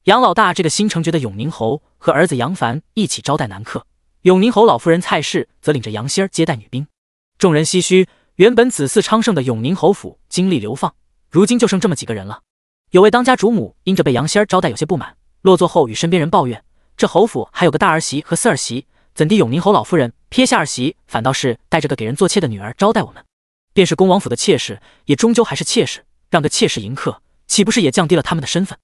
杨老大这个新承爵的永宁侯和儿子杨凡一起招待男客，永宁侯老夫人蔡氏则领着杨仙儿接待女宾。众人唏嘘，原本子嗣昌盛的永宁侯府精力流放，如今就剩这么几个人了。有位当家主母因着被杨仙儿招待有些不满，落座后与身边人抱怨，这侯府还有个大儿媳和四儿媳，怎地永宁侯老夫人撇下儿媳，反倒是带着个给人做妾的女儿招待我们？便是恭王府的妾室，也终究还是妾室，让个妾室迎客，岂不是也降低了他们的身份？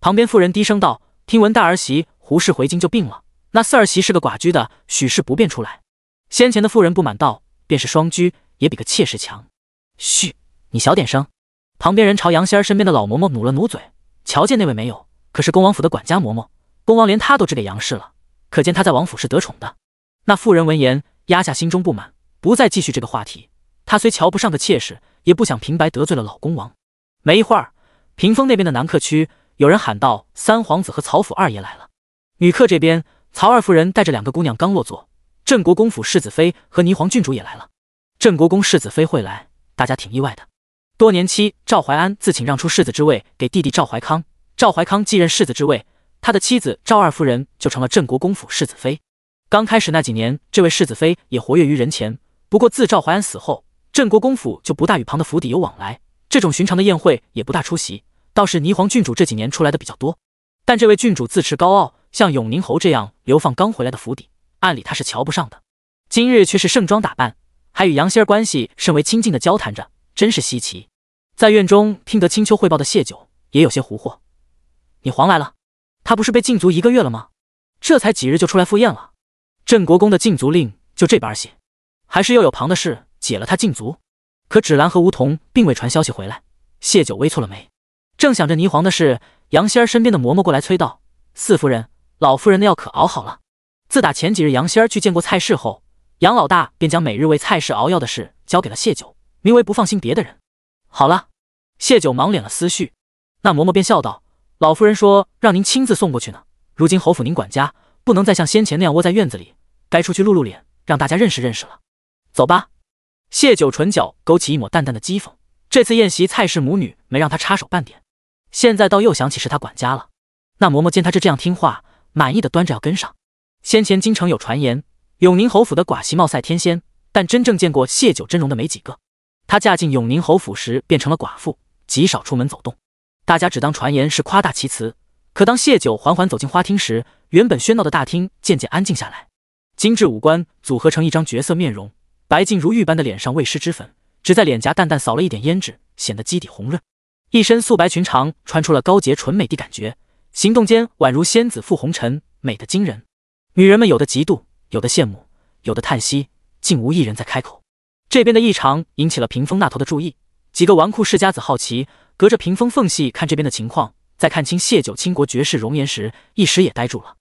旁边妇人低声道：“听闻大儿媳胡氏回京就病了，那四儿媳是个寡居的，许是不便出来。”先前的妇人不满道：“便是双居，也比个妾室强。”嘘，你小点声。旁边人朝杨仙儿身边的老嬷嬷努了努嘴，瞧见那位没有？可是恭王府的管家嬷嬷，恭王连她都只给杨氏了，可见她在王府是得宠的。那妇人闻言，压下心中不满，不再继续这个话题。她虽瞧不上个妾室，也不想平白得罪了老恭王。没一会儿，屏风那边的男客区有人喊道：“三皇子和曹府二爷来了。”女客这边，曹二夫人带着两个姑娘刚落座，镇国公府世子妃和霓凰郡主也来了。镇国公世子妃会来，大家挺意外的。多年妻赵怀安自请让出世子之位给弟弟赵怀康，赵怀康继任世子之位，他的妻子赵二夫人就成了镇国公府世子妃。刚开始那几年，这位世子妃也活跃于人前，不过自赵怀安死后，镇国公府就不大与旁的府邸有往来，这种寻常的宴会也不大出席，倒是霓凰郡主这几年出来的比较多。但这位郡主自恃高傲，像永宁侯这样流放刚回来的府邸，按理他是瞧不上的，今日却是盛装打扮，还与杨仙儿关系甚为亲近的交谈着，真是稀奇。在院中听得青丘汇报的谢九也有些胡惑：“你皇来了？他不是被禁足1个月了吗？这才几日就出来赴宴了？镇国公的禁足令就这般写，还是又有旁的事解了他禁足？”可芷兰和梧桐并未传消息回来，谢九微蹙了眉。正想着霓凰的事，杨仙儿身边的嬷嬷过来催道：“四夫人，老夫人的药可熬好了。”自打前几日杨仙儿去见过蔡氏后，杨老大便将每日为蔡氏熬药的事交给了谢九，名为不放心别的人。好了，谢九忙敛了思绪。那嬷嬷便笑道：“老夫人说让您亲自送过去呢。如今侯府您管家，不能再像先前那样窝在院子里，该出去露露脸，让大家认识认识了。走吧。”谢九唇角勾起一抹淡淡的讥讽，这次宴席蔡氏母女没让他插手半点，现在倒又想起是他管家了。那嬷嬷见他这样听话，满意的端着要跟上。先前京城有传言，永宁侯府的寡媳貌赛天仙，但真正见过谢九真容的没几个。她嫁进永宁侯府时便成了寡妇，极少出门走动，大家只当传言是夸大其词。可当谢九缓缓走进花厅时，原本喧闹的大厅渐渐安静下来。精致五官组合成一张绝色面容，白净如玉般的脸上未施脂粉，只在脸颊淡淡扫了一点胭脂，显得基底红润。一身素白裙长，穿出了高洁纯美的感觉，行动间宛如仙子赴红尘，美得惊人。女人们有的嫉妒，有的羡慕，有的叹息，竟无一人在开口。这边的异常引起了屏风那头的注意，几个纨绔世家子好奇，隔着屏风缝隙看这边的情况，在看清谢九倾国绝世容颜时，一时也呆住了。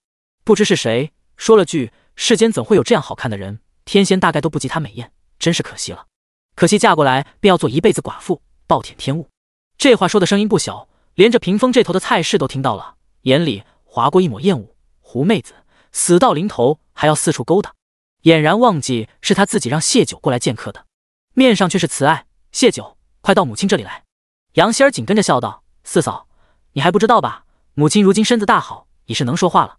不知是谁说了句：“世间怎会有这样好看的人？天仙大概都不及她美艳，真是可惜了。可惜嫁过来便要做一辈子寡妇，暴殄天物。”这话说的声音不小，连着屏风这头的蔡氏都听到了，眼里划过一抹厌恶。狐妹子死到临头还要四处勾搭，俨然忘记是他自己让谢九过来见客的，面上却是慈爱。谢九，快到母亲这里来。杨仙儿紧跟着笑道：四嫂，你还不知道吧？母亲如今身子大好，已是能说话了。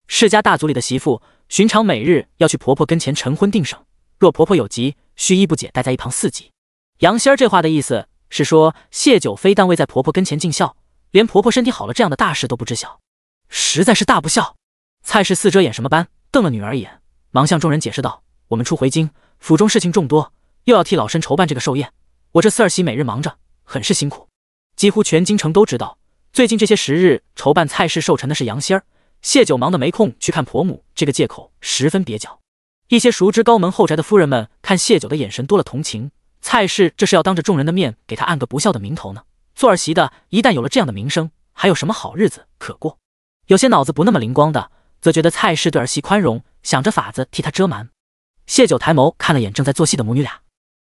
世家大族里的媳妇，寻常每日要去婆婆跟前晨婚定省，若婆婆有急，需衣不解待在一旁4级。杨仙儿这话的意思是说，谢九非但未在婆婆跟前尽孝，连婆婆身体好了这样的大事都不知晓，实在是大不孝。蔡氏四遮眼什么般瞪了女儿一眼，忙向众人解释道：我们出回京，府中事情众多，又要替老身筹办这个寿宴，我这4儿媳每日忙着，很是辛苦。几乎全京城都知道，最近这些时日筹办蔡氏寿辰的是杨仙儿，谢九忙得没空去看婆母，这个借口十分蹩脚。一些熟知高门后宅的夫人们看谢九的眼神多了同情，蔡氏这是要当着众人的面给他按个不孝的名头呢。做儿媳的一旦有了这样的名声，还有什么好日子可过？有些脑子不那么灵光的，则觉得蔡氏对儿媳宽容，想着法子替她遮瞒。谢九抬眸看了眼正在做戏的母女俩，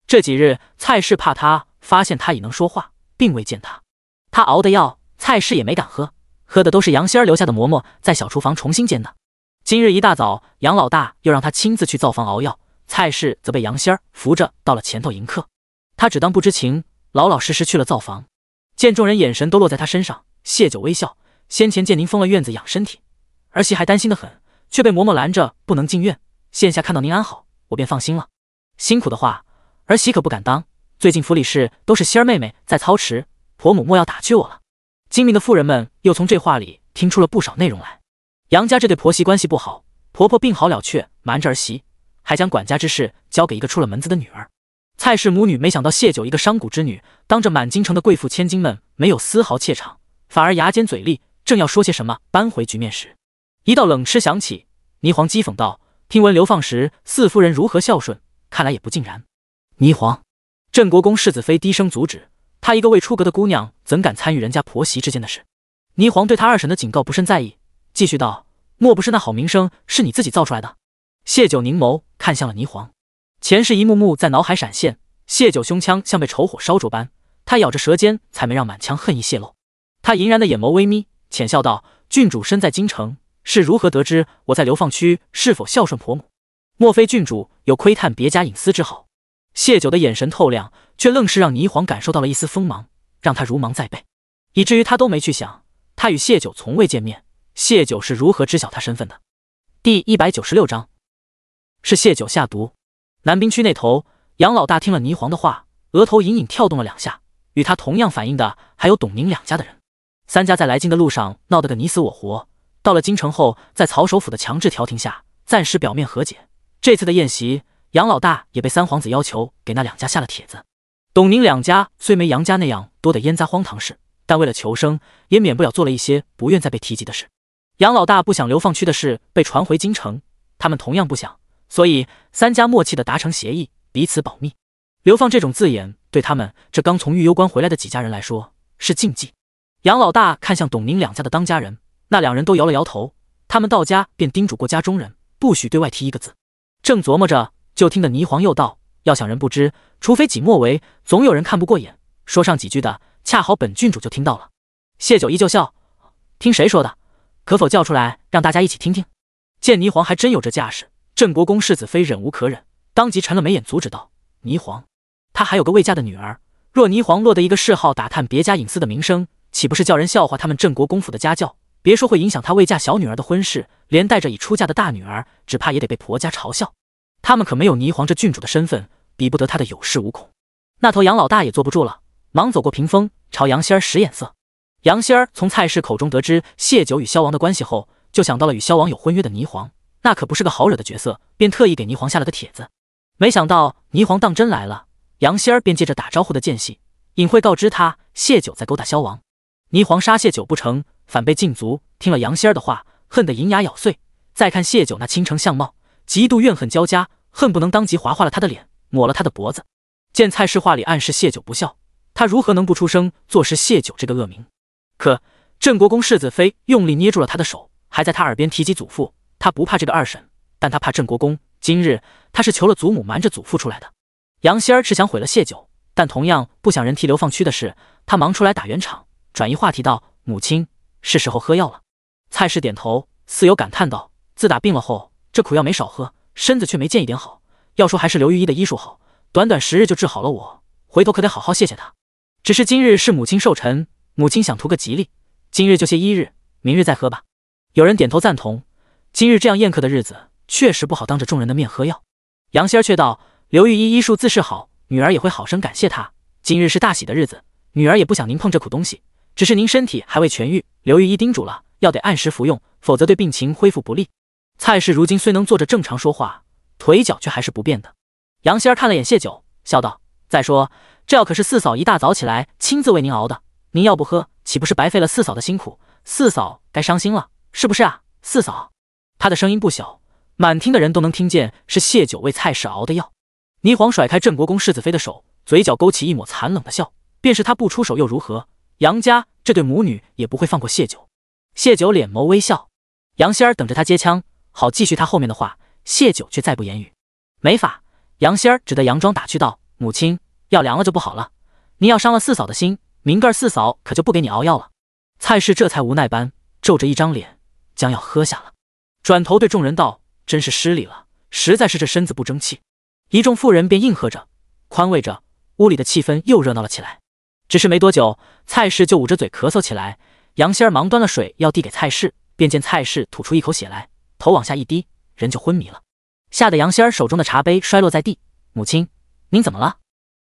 这几日蔡氏怕他发现他已能说话，并未见他。他熬的药，蔡氏也没敢喝，喝的都是杨仙儿留下的馍馍，在小厨房重新煎的。今日一大早，杨老大又让他亲自去灶房熬药，蔡氏则被杨仙儿扶着到了前头迎客。他只当不知情，老老实实去了灶房。见众人眼神都落在他身上，谢九微笑：先前见您封了院子养身体，儿媳还担心得很，却被嬷嬷拦着不能进院，现下看到您安好，我便放心了。辛苦的话，儿媳可不敢当，最近府里事都是仙儿妹妹在操持，婆母莫要打趣我了。精明的妇人们又从这话里听出了不少内容来。杨家这对婆媳关系不好，婆婆病好了却瞒着儿媳，还将管家之事交给一个出了门子的女儿。蔡氏母女没想到谢九一个商贾之女，当着满京城的贵妇千金们没有丝毫怯场，反而牙尖嘴利，正要说些什么扳回局面时，一道冷嗤响起。霓凰讥讽道：听闻流放时四夫人如何孝顺，看来也不尽然。霓凰，镇国公世子妃低声阻止，她一个未出阁的姑娘，怎敢参与人家婆媳之间的事？霓凰对她二婶的警告不甚在意，继续道：莫不是那好名声是你自己造出来的？谢九凝眸看向了霓凰，前世一幕幕在脑海闪现，谢九胸腔像被仇火烧灼般，他咬着舌尖才没让满腔恨意泄露。他银然的眼眸微眯，浅笑道：郡主身在京城，是如何得知我在流放区是否孝顺婆母？莫非郡主有窥探别家隐私之好？谢九的眼神透亮，却愣是让霓凰感受到了一丝锋芒，让他如芒在背，以至于他都没去想，他与谢九从未见面，谢九是如何知晓他身份的。第196章，是谢九下毒。南滨区那头，杨老大听了霓凰的话，额头隐隐跳动了2下，与他同样反应的还有董宁2家的人。3家在来京的路上闹得个你死我活，到了京城后，在曹首府的强制调停下，暂时表面和解。这次的宴席，杨老大也被三皇子要求给那2家下了帖子。董宁2家虽没杨家那样多的烟杂荒唐事，但为了求生，也免不了做了一些不愿再被提及的事。杨老大不想流放区的事被传回京城，他们同样不想，所以3家默契的达成协议，彼此保密。流放这种字眼，对他们这刚从御幽关回来的几家人来说是禁忌。杨老大看向董宁2家的当家人，那2人都摇了摇头，他们到家便叮嘱过家中人，不许对外提一个字。正琢磨着，就听得霓凰又道：要想人不知，除非己莫为，总有人看不过眼。说上几句的，恰好本郡主就听到了。谢九依旧笑：听谁说的？可否叫出来让大家一起听听？见霓凰还真有这架势，镇国公世子妃忍无可忍，当即沉了眉眼阻止道：霓凰，她还有个未嫁的女儿，若霓凰落得一个嗜好打探别家隐私的名声，岂不是叫人笑话他们镇国公府的家教？别说会影响她未嫁小女儿的婚事，连带着已出嫁的大女儿，只怕也得被婆家嘲笑。他们可没有霓凰这郡主的身份，比不得她的有恃无恐。那头杨老大也坐不住了，忙走过屏风，朝杨仙儿使眼色。杨仙儿从蔡氏口中得知谢九与萧王的关系后，就想到了与萧王有婚约的霓凰，那可不是个好惹的角色，便特意给霓凰下了个帖子。没想到霓凰当真来了，杨仙儿便借着打招呼的间隙，隐晦告知他谢九在勾搭萧王。霓凰杀谢九不成，反被禁足，听了杨仙儿的话，恨得银牙咬碎。再看谢九那倾城相貌，极度怨恨交加，恨不能当即划化了他的脸，抹了他的脖子。见蔡氏话里暗示谢九不孝，他如何能不出声坐实谢九这个恶名？可镇国公世子妃用力捏住了他的手，还在他耳边提及祖父。他不怕这个二婶，但他怕镇国公。今日他是求了祖母瞒着祖父出来的。杨仙儿是想毁了谢九，但同样不想人提流放区的事，他忙出来打圆场，转移话题道：“母亲，是时候喝药了。”蔡氏点头，似有感叹道：“自打病了后，这苦药没少喝，身子却没见一点好。要说还是刘御医的医术好，短短10日就治好了我，回头可得好好谢谢他。只是今日是母亲寿辰，母亲想图个吉利，今日就歇1日，明日再喝吧。”有人点头赞同，今日这样宴客的日子，确实不好当着众人的面喝药。杨仙儿却道：“刘御医医术自是好，女儿也会好生感谢他。今日是大喜的日子，女儿也不想您碰这苦东西，只是您身体还未痊愈，刘御医叮嘱了，要得按时服用，否则对病情恢复不利。”蔡氏如今虽能坐着正常说话，腿脚却还是不便的。杨仙儿看了眼谢九，笑道：“再说这药可是四嫂一大早起来亲自为您熬的，您要不喝，岂不是白费了四嫂的辛苦？四嫂该伤心了，是不是啊？四嫂。”他的声音不小，满厅的人都能听见是谢九为蔡氏熬的药。霓凰甩开镇国公世子妃的手，嘴角勾起一抹残冷的笑，便是他不出手又如何？杨家这对母女也不会放过谢九。谢九脸眸微笑，杨仙儿等着他接枪，好继续他后面的话。谢九却再不言语。没法，杨仙儿只得佯装打趣道：“母亲，药凉了就不好了，您要伤了四嫂的心，明个儿四嫂可就不给你熬药了。”蔡氏这才无奈般皱着一张脸，将药喝下了，转头对众人道：“真是失礼了，实在是这身子不争气。”一众妇人便应和着，宽慰着，屋里的气氛又热闹了起来。只是没多久，蔡氏就捂着嘴咳嗽起来。杨仙儿忙端了水要递给蔡氏，便见蔡氏吐出一口血来，头往下一低，人就昏迷了，吓得杨仙儿手中的茶杯摔落在地。“母亲，您怎么了？”“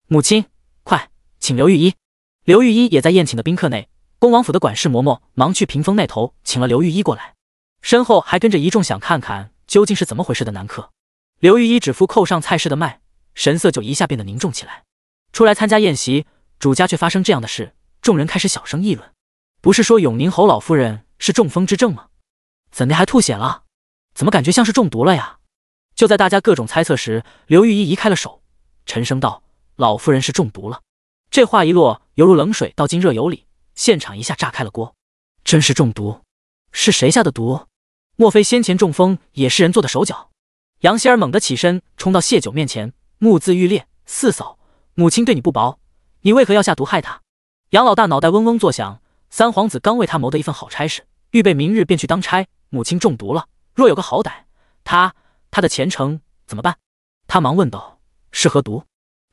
母亲，快请刘御医。”刘御医也在宴请的宾客内，恭王府的管事嬷嬷忙去屏风那头请了刘御医过来，身后还跟着一众想看看究竟是怎么回事的男客。刘御医指腹扣上蔡氏的脉，神色就一下变得凝重起来。出来参加宴席，主家却发生这样的事，众人开始小声议论：“不是说永宁侯老夫人是中风之症吗？怎的还吐血了？怎么感觉像是中毒了呀？”就在大家各种猜测时，刘御医移开了手，沉声道：“老夫人是中毒了。”这话一落，犹如冷水倒进热油里，现场一下炸开了锅。真是中毒？是谁下的毒？莫非先前中风也是人做的手脚？杨仙儿猛地起身，冲到谢九面前，目眦欲裂：“四嫂，母亲对你不薄，你为何要下毒害他？”杨老大脑袋嗡嗡作响，三皇子刚为他谋的一份好差事，预备明日便去当差，母亲中毒了，若有个好歹，他的前程怎么办？他忙问道：“是何毒？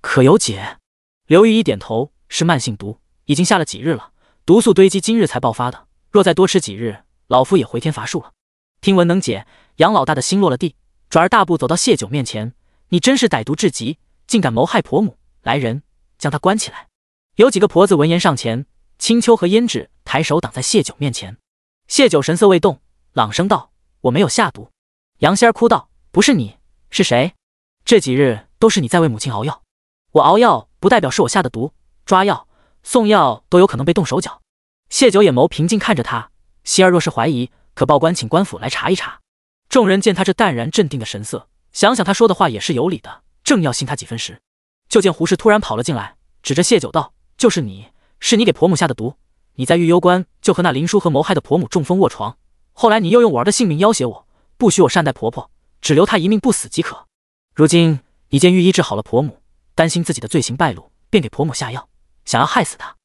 可有解？”刘御医点头：“是慢性毒，已经下了几日了，毒素堆积，今日才爆发的。若再多吃几日，老夫也回天乏术了。”听闻能解，杨老大的心落了地，转而大步走到谢九面前：“你真是歹毒至极，竟敢谋害婆母！来人，将他关起来！”有几个婆子闻言上前，青丘和胭脂抬手挡在谢九面前。谢九神色未动，朗声道：“我没有下毒。”杨仙儿哭道：“不是你，是谁？这几日都是你在为母亲熬药。我熬药不代表是我下的毒，抓药、送药都有可能被动手脚。”谢九眼眸平静看着他：“希儿若是怀疑，可报官请官府来查一查。”众人见他这淡然镇定的神色，想想他说的话也是有理的，正要信他几分时，就见胡氏突然跑了进来，指着谢九道：“就是你，是你给婆母下的毒。你在御幽关就和那林叔和谋害的婆母中风卧床，后来你又用我儿的性命要挟我，不许我善待婆婆，只留她一命不死即可。如今你见御医治好了婆母，担心自己的罪行败露，便给婆母下药，想要害死她。”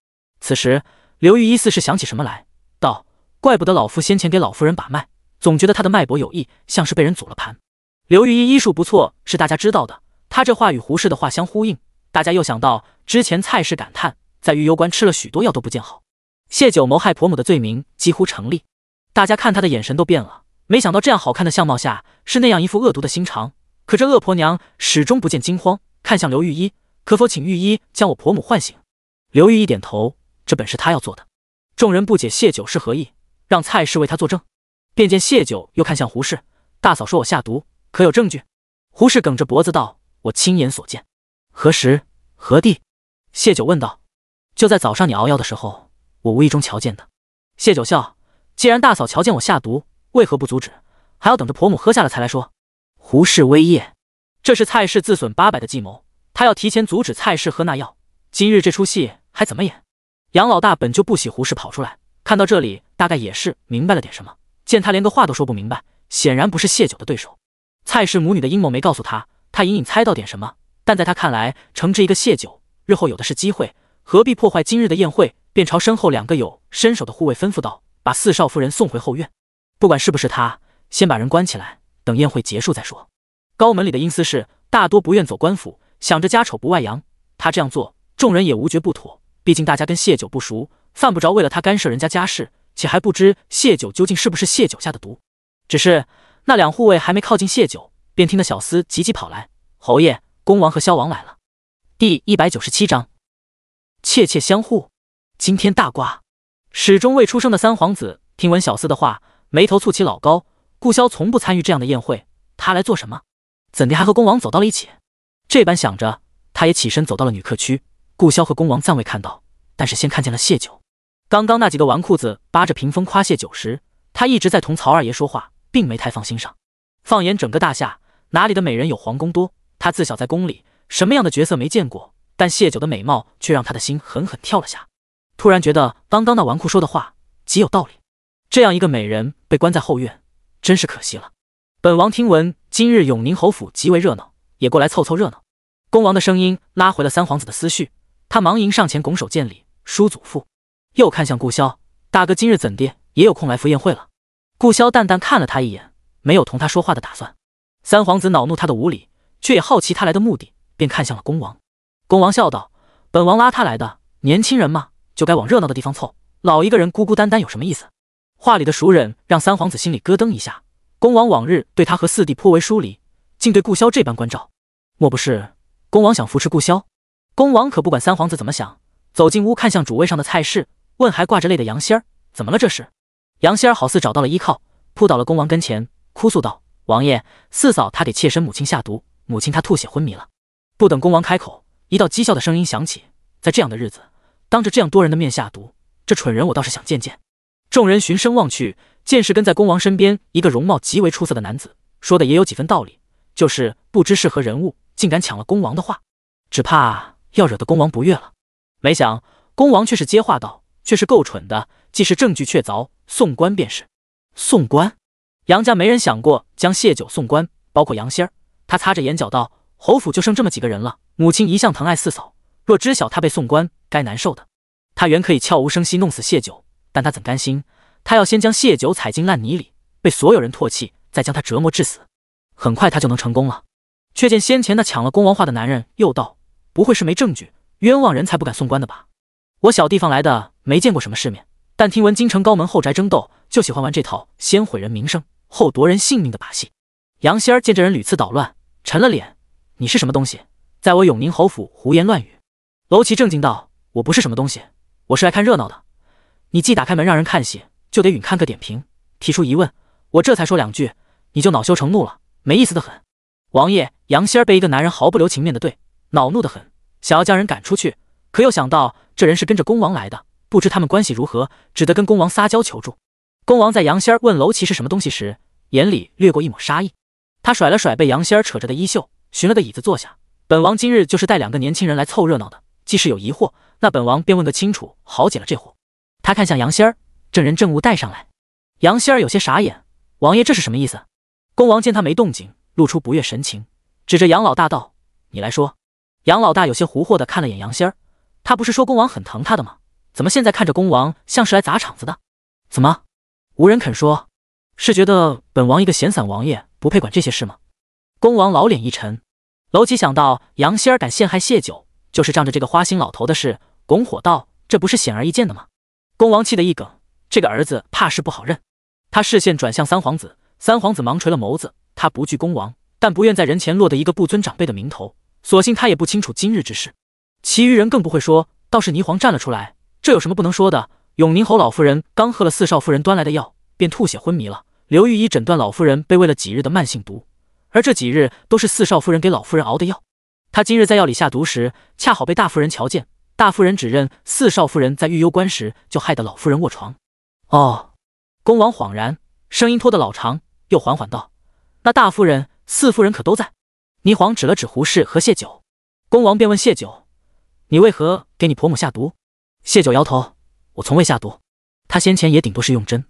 此时刘御医似是想起什么来，道：“怪不得老夫先前给老夫人把脉，总觉得她的脉搏有异，像是被人阻了盘。”刘御医医术不错，是大家知道的，他这话与胡氏的话相呼应，大家又想到之前蔡氏感叹在御幽关吃了许多药都不见好，谢九谋害婆母的罪名几乎成立。大家看他的眼神都变了，没想到这样好看的相貌下是那样一副恶毒的心肠。可这恶婆娘始终不见惊慌，看向刘御医：“可否请御医将我婆母唤醒？”刘御医点头，这本是他要做的。众人不解谢九是何意，让蔡氏为他作证。便见谢九又看向胡氏：“大嫂说我下毒，可有证据？”胡氏梗着脖子道：“我亲眼所见。”“何时何地？”谢九问道。“就在早上你熬药的时候，我无意中瞧见的。”谢九笑：“既然大嫂瞧见我下毒，为何不阻止，还要等着婆母喝下了才来说？”胡氏微噎，这是蔡氏自损800的计谋，他要提前阻止蔡氏喝那药，今日这出戏还怎么演？杨老大本就不喜胡氏跑出来，看到这里大概也是明白了点什么，见他连个话都说不明白，显然不是谢九的对手。蔡氏母女的阴谋没告诉他，他隐隐猜到点什么，但在他看来，惩治一个谢九，日后有的是机会，何必破坏今日的宴会？便朝身后2个有身手的护卫吩咐道：“把4少夫人送回后院，不管是不是他，先把人关起来，等宴会结束再说。”高门里的阴司士大多不愿走官府，想着家丑不外扬，他这样做，众人也无觉不妥。毕竟大家跟谢九不熟，犯不着为了他干涉人家家事，且还不知谢九究竟是不是谢九下的毒。只是那2护卫还没靠近谢九，便听得小厮急急跑来：“侯爷，恭王和萧王来了。”第197章，窃窃相护。今天大瓜。始终未出生的三皇子听闻小厮的话，眉头蹙起老高。顾萧从不参与这样的宴会，他来做什么？怎地还和恭王走到了一起？这般想着，他也起身走到了女客区。顾萧和恭王暂未看到，但是先看见了谢九。刚刚那几个纨绔子扒着屏风夸谢九时，他一直在同曹二爷说话，并没太放心上。放眼整个大夏，哪里的美人有皇宫多？他自小在宫里，什么样的角色没见过？但谢九的美貌却让他的心狠狠跳了下。突然觉得刚刚那纨绔说的话极有道理，这样一个美人被关在后院，真是可惜了。本王听闻今日永宁侯府极为热闹，也过来凑凑热闹。恭王的声音拉回了三皇子的思绪，他忙迎上前拱手见礼，叔祖父。又看向顾萧，大哥今日怎地也有空来赴宴会了？顾萧淡淡看了他一眼，没有同他说话的打算。三皇子恼怒他的无礼，却也好奇他来的目的，便看向了恭王。恭王笑道：“本王拉他来的，年轻人嘛，就该往热闹的地方凑，老一个人孤孤单单有什么意思？”话里的熟人让三皇子心里咯噔一下。恭王往日对他和四弟颇为疏离，竟对顾萧这般关照，莫不是恭王想扶持顾萧？恭王可不管三皇子怎么想，走进屋看向主位上的蔡氏，问还挂着泪的杨仙儿：“怎么了这是？”杨仙儿好似找到了依靠，扑倒了恭王跟前，哭诉道：“王爷，四嫂她给妾身母亲下毒，母亲她吐血昏迷了。”不等恭王开口，一道讥笑的声音响起：“在这样的日子，当着这样多人的面下毒，这蠢人我倒是想见见。”众人循声望去，见是跟在恭王身边一个容貌极为出色的男子，说的也有几分道理，就是不知是何人物，竟敢抢了恭王的话，只怕要惹得恭王不悦了。没想恭王却是接话道：“却是够蠢的，既是证据确凿，送官便是。”送官？杨家没人想过将谢九送官，包括杨仙儿。他擦着眼角道：“侯府就剩这么几个人了，母亲一向疼爱四嫂，若知晓他被送官，该难受的。他原可以悄无声息弄死谢九，但他怎甘心？他要先将谢九踩进烂泥里，被所有人唾弃，再将他折磨致死。很快他就能成功了。”却见先前那抢了恭王话的男人又道：“不会是没证据，冤枉人才不敢送官的吧？我小地方来的，没见过什么世面，但听闻京城高门后宅争斗，就喜欢玩这套先毁人名声，后夺人性命的把戏。”杨仙儿见这人屡次捣乱，沉了脸：“你是什么东西，在我永宁侯府胡言乱语？”楼骑正经道：“我不是什么东西，我是来看热闹的。你既打开门让人看戏，就得允看个点评，提出疑问，我这才说2句，你就恼羞成怒了，没意思的很。”王爷，杨仙儿被一个男人毫不留情面的对，恼怒的很，想要将人赶出去，可又想到这人是跟着恭王来的，不知他们关系如何，只得跟恭王撒娇求助。恭王在杨仙儿问楼骑是什么东西时，眼里掠过一抹杀意，他甩了甩被杨仙儿扯着的衣袖，寻了个椅子坐下：“本王今日就是带2个年轻人来凑热闹的，既是有疑惑，那本王便问个清楚，好解了这祸。”他看向杨仙儿：“这人正务带上来。”杨仙儿有些傻眼：“王爷这是什么意思？”恭王见他没动静，露出不悦神情，指着杨老大道：“你来说。”杨老大有些狐惑地看了眼杨仙儿，他不是说恭王很疼他的吗？怎么现在看着恭王像是来砸场子的？怎么无人肯说？是觉得本王一个闲散王爷不配管这些事吗？恭王老脸一沉，楼骑想到杨仙儿敢陷害谢九，就是仗着这个花心老头的事，拱火道：“这不是显而易见的吗？”恭王气得一梗，这个儿子怕是不好认。他视线转向三皇子，三皇子忙垂了眸子，他不惧恭王，但不愿在人前落得一个不尊长辈的名头，所幸他也不清楚今日之事。其余人更不会说，倒是霓凰站了出来：“这有什么不能说的？永宁侯老夫人刚喝了4少夫人端来的药，便吐血昏迷了。刘御医诊断老夫人被喂了几日的慢性毒，而这几日都是4少夫人给老夫人熬的药。他今日在药里下毒时，恰好被大夫人瞧见，大夫人指认4少夫人在御幽关时就害得老夫人卧床。”哦，恭王恍然，声音拖得老长，又缓缓道：“那大夫人、4夫人可都在？”霓凰指了指胡氏和谢九，恭王便问谢九：“你为何给你婆母下毒？”谢九摇头：“我从未下毒，他先前也顶多是用针。”“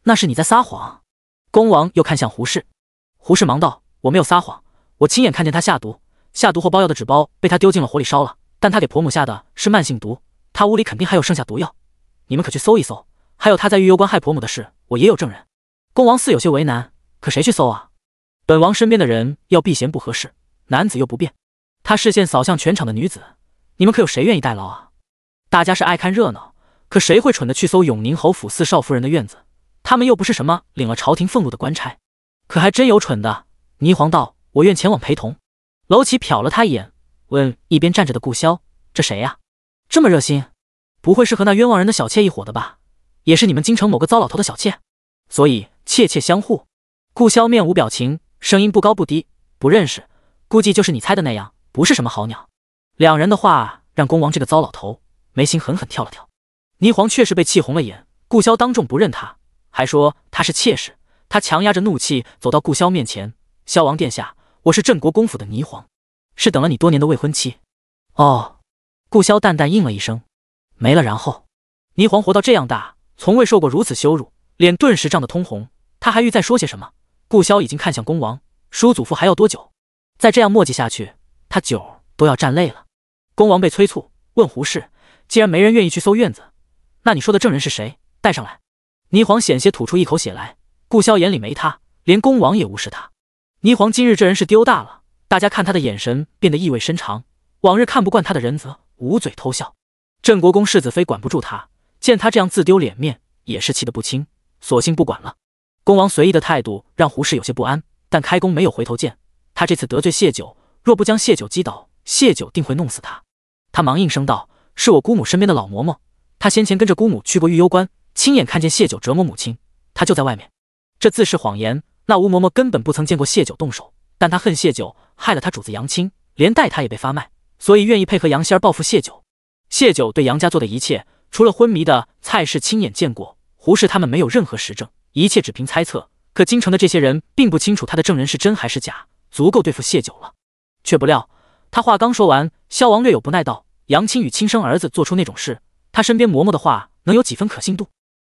那是你在撒谎。”恭王又看向胡氏，胡氏忙道：“我没有撒谎，我亲眼看见他下毒，下毒后包药的纸包被他丢进了火里烧了，但他给婆母下的是慢性毒，他屋里肯定还有剩下毒药，你们可去搜一搜。还有他在玉幽关害婆母的事，我也有证人。恭王似有些为难，可谁去搜啊？本王身边的人要避嫌不合适，男子又不便。他视线扫向全场的女子，你们可有谁愿意代劳啊？大家是爱看热闹，可谁会蠢的去搜永宁侯府4少夫人的院子？他们又不是什么领了朝廷俸禄的官差。可还真有蠢的。霓凰道：我愿前往陪同。娄启瞟了他一眼，问一边站着的顾萧：这谁呀？这么热心，不会是和那冤枉人的小妾一伙的吧？也是你们京城某个糟老头的小妾，所以妾妾相护。顾萧面无表情，声音不高不低：不认识，估计就是你猜的那样，不是什么好鸟。两人的话让恭王这个糟老头眉心狠狠跳了跳。霓凰却是被气红了眼，顾萧当众不认他，还说他是妾室。他强压着怒气走到顾萧面前：萧王殿下，我是镇国公府的霓凰，是等了你多年的未婚妻。哦。顾萧淡淡应了一声，没了然后。霓凰活到这样大，从未受过如此羞辱，脸顿时涨得通红。他还欲再说些什么，顾萧已经看向恭王：叔祖父还要多久？再这样磨叽下去，他酒都要站累了。恭王被催促，问胡氏：既然没人愿意去搜院子，那你说的证人是谁？带上来。霓凰险些吐出一口血来。顾萧眼里没他，连恭王也无视他。霓凰今日这人是丢大了，大家看他的眼神变得意味深长。往日看不惯他的人则捂嘴偷笑。镇国公世子妃管不住他，见他这样自丢脸面，也是气得不轻，索性不管了。恭王随意的态度让胡氏有些不安，但开弓没有回头箭。他这次得罪谢九，若不将谢九击倒，谢九定会弄死他。他忙应声道：是我姑母身边的老嬷嬷，他先前跟着姑母去过玉幽关，亲眼看见谢九折磨母亲，他就在外面。这自是谎言，那吴嬷嬷根本不曾见过谢九动手，但他恨谢九害了他主子杨青，连带他也被发卖，所以愿意配合杨仙儿报复谢九。谢九对杨家做的一切，除了昏迷的蔡氏亲眼见过，胡氏他们没有任何实证，一切只凭猜测。可京城的这些人并不清楚他的证人是真还是假，足够对付谢九了。却不料他话刚说完，萧王略有不耐道：杨青与亲生儿子做出那种事，他身边嬷嬷的话能有几分可信度？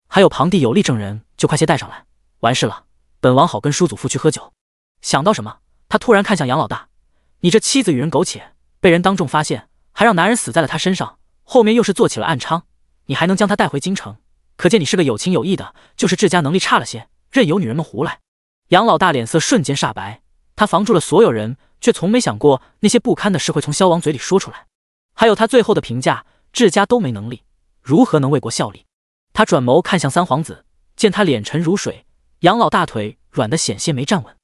还有旁地有力证人，就快些带上来。完事了，本王好跟叔祖父去喝酒。想到什么，他突然看向杨老大：你这妻子与人苟且，被人当众发现，还让男人死在了他身上，后面又是做起了暗娼，你还能将他带回京城，可见你是个有情有义的，就是治家能力差了些，任由女人们胡来。杨老大脸色瞬间煞白，他防住了所有人，却从没想过那些不堪的事会从萧王嘴里说出来。还有他最后的评价，治家都没能力，如何能为国效力？他转眸看向三皇子，见他脸沉如水，杨老大腿软得险些没站稳。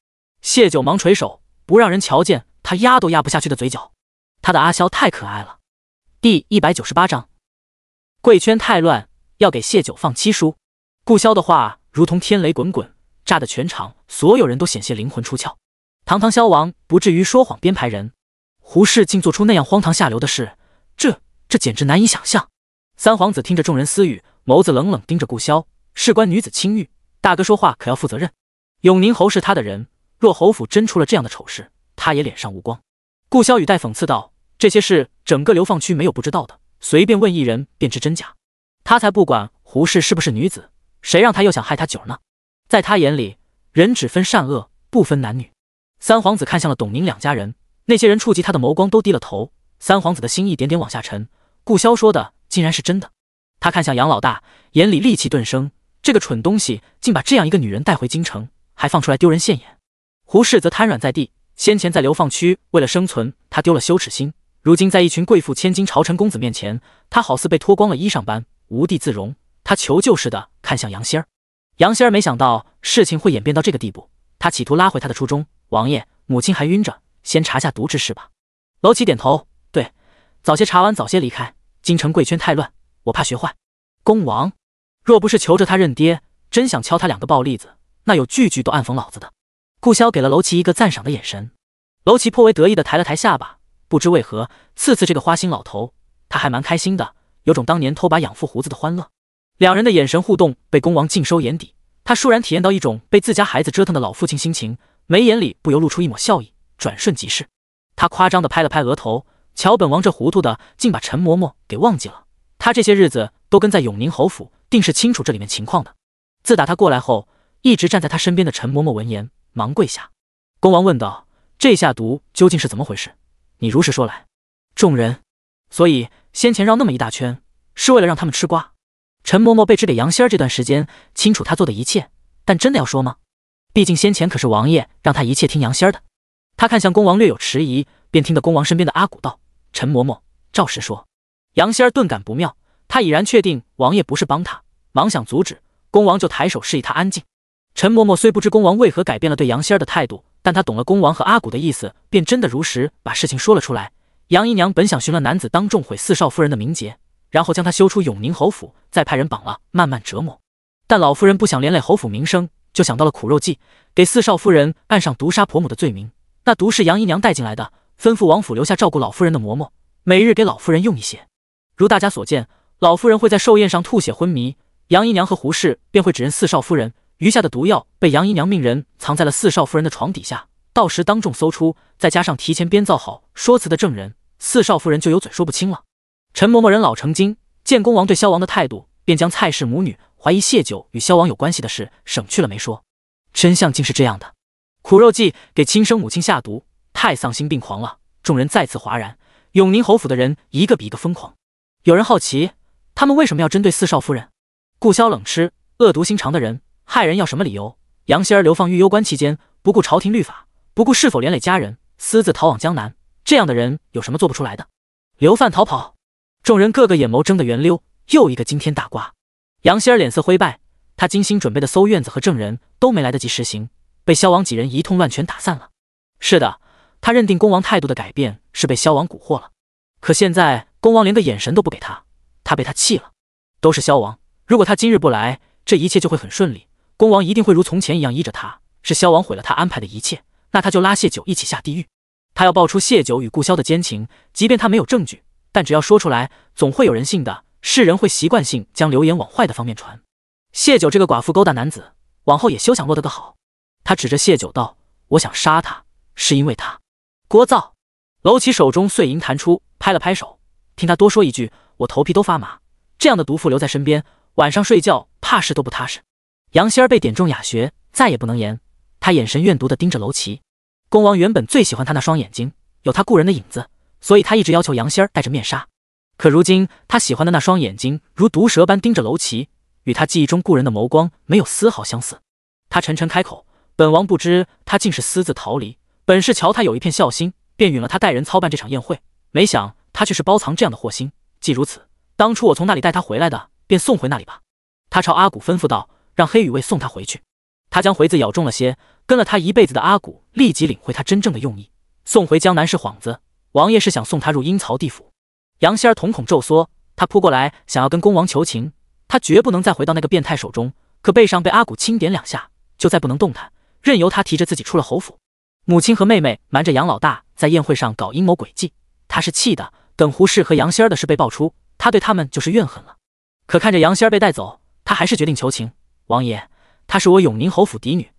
谢九忙垂手，不让人瞧见他压都压不下去的嘴角。他的阿萧太可爱了。第198章，贵圈太乱，要给谢九放七书。顾萧的话如同天雷滚滚，炸得全场所有人都险些灵魂出窍。堂堂萧王不至于说谎编排人，胡氏竟做出那样荒唐下流的事，这简直难以想象。三皇子听着众人私语，眸子冷冷盯着顾萧：事关女子清誉，大哥说话可要负责任。永宁侯是他的人，若侯府真出了这样的丑事，他也脸上无光。顾萧语带讽刺道：这些事整个流放区没有不知道的，随便问一人便知真假。他才不管胡氏是不是女子，谁让他又想害他九呢？在他眼里，人只分善恶，不分男女。三皇子看向了董宁两家人，那些人触及他的眸光都低了头。三皇子的心一点点往下沉，顾萧说的竟然是真的。他看向杨老大，眼里戾气顿生，这个蠢东西竟把这样一个女人带回京城，还放出来丢人现眼。胡氏则瘫软在地，先前在流放区为了生存，他丢了羞耻心，如今在一群贵妇千金朝臣公子面前，他好似被脱光了衣裳般无地自容。他求救似的看向杨仙儿，杨仙儿没想到事情会演变到这个地步，他企图拉回他的初衷：王爷，母亲还晕着，先查下毒之事吧。娄启点头，对，早些查完早些离开，京城贵圈太乱，我怕学坏。恭王若不是求着他认爹，真想敲他两个暴栗子，那有句句都暗讽老子的。顾萧给了娄启一个赞赏的眼神，娄启颇为得意的抬了抬下巴，不知为何次次这个花心老头他还蛮开心的，有种当年偷把养父胡子的欢乐。两人的眼神互动被恭王尽收眼底，他倏然体验到一种被自家孩子折腾的老父亲心情，眉眼里不由露出一抹笑意，转瞬即逝。他夸张地拍了拍额头，瞧本王这糊涂的竟把陈嬷嬷给忘记了，他这些日子都跟在永宁侯府，定是清楚这里面情况的。自打他过来后，一直站在他身边的陈嬷嬷闻言忙跪下。恭王问道：这下毒究竟是怎么回事？你如实说来。众人，所以先前绕那么一大圈，是为了让他们吃瓜。陈嬷嬷被指给杨仙儿这段时间，清楚她做的一切，但真的要说吗？毕竟先前可是王爷让她一切听杨仙儿的。她看向恭王略有迟疑，便听得恭王身边的阿古道：“陈嬷嬷，照实说。”杨仙儿顿感不妙，他已然确定王爷不是帮他，忙想阻止，恭王就抬手示意他安静。陈嬷嬷虽不知恭王为何改变了对杨仙儿的态度，但她懂了恭王和阿古的意思，便真的如实把事情说了出来。杨姨娘本想寻了男子当众毁四少夫人的名节，然后将他休出永宁侯府，再派人绑了慢慢折磨，但老夫人不想连累侯府名声，就想到了苦肉计，给四少夫人按上毒杀婆母的罪名。那毒是杨姨娘带进来的，吩咐王府留下照顾老夫人的嬷嬷，每日给老夫人用一些。如大家所见，老夫人会在寿宴上吐血昏迷，杨姨娘和胡氏便会指认四少夫人，余下的毒药被杨姨娘命人藏在了四少夫人的床底下，到时当众搜出，再加上提前编造好说辞的证人，四少夫人就有嘴说不清了。陈嬷嬷人老成精，见恭王对萧王的态度，便将蔡氏母女怀疑谢九与萧王有关系的事省去了没说。真相竟是这样的，苦肉计给亲生母亲下毒，太丧心病狂了。众人再次哗然，永宁侯府的人一个比一个疯狂。有人好奇，他们为什么要针对四少夫人？顾萧冷吃，恶毒心肠的人，害人要什么理由？杨仙儿流放御幽关期间，不顾朝廷律法，不顾是否连累家人，私自逃往江南，这样的人有什么做不出来的？流犯逃跑，众人个个眼眸睁得圆溜，又一个惊天大瓜。杨仙儿脸色灰败，他精心准备的搜院子和证人都没来得及实行，被萧王几人一通乱拳打散了。是的，他认定恭王态度的改变是被萧王蛊惑了，可现在恭王连个眼神都不给他，他被他气了。都是萧王，如果他今日不来，这一切就会很顺利，恭王一定会如从前一样依着他。是萧王毁了他安排的一切，那他就拉谢九一起下地狱。他要爆出谢九与顾萧的奸情，即便他没有证据，但只要说出来，总会有人信的。世人会习惯性将流言往坏的方面传。谢九这个寡妇勾搭男子，往后也休想落得个好。他指着谢九道：“我想杀他，是因为他聒噪。”楼起手中碎银弹出，拍了拍手，听他多说一句，我头皮都发麻。这样的毒妇留在身边，晚上睡觉怕是都不踏实。杨仙儿被点中哑穴，再也不能言，他眼神怨毒地盯着楼齐。恭王原本最喜欢他那双眼睛，有他故人的影子，所以他一直要求杨仙儿戴着面纱。可如今他喜欢的那双眼睛如毒蛇般盯着楼齐，与他记忆中故人的眸光没有丝毫相似。他沉沉开口：“本王不知他竟是私自逃离，本是瞧他有一片孝心，便允了他带人操办这场宴会，没想他却是包藏这样的祸心。既如此，当初我从那里带他回来的，便送回那里吧。”他朝阿古吩咐道：“让黑羽卫送他回去。”他将回字咬重了些，跟了他一辈子的阿古立即领会他真正的用意，送回江南是幌子，王爷是想送他入阴曹地府。杨仙儿瞳孔骤缩，他扑过来想要跟恭王求情，他绝不能再回到那个变态手中，可背上被阿古轻点两下，就再不能动弹，任由他提着自己出了侯府。母亲和妹妹瞒着杨老大在宴会上搞阴谋诡计，他是气的，等胡氏和杨仙儿的事被爆出，他对他们就是怨恨了。可看着杨仙儿被带走，他还是决定求情：“王爷，她是我永宁侯府嫡女，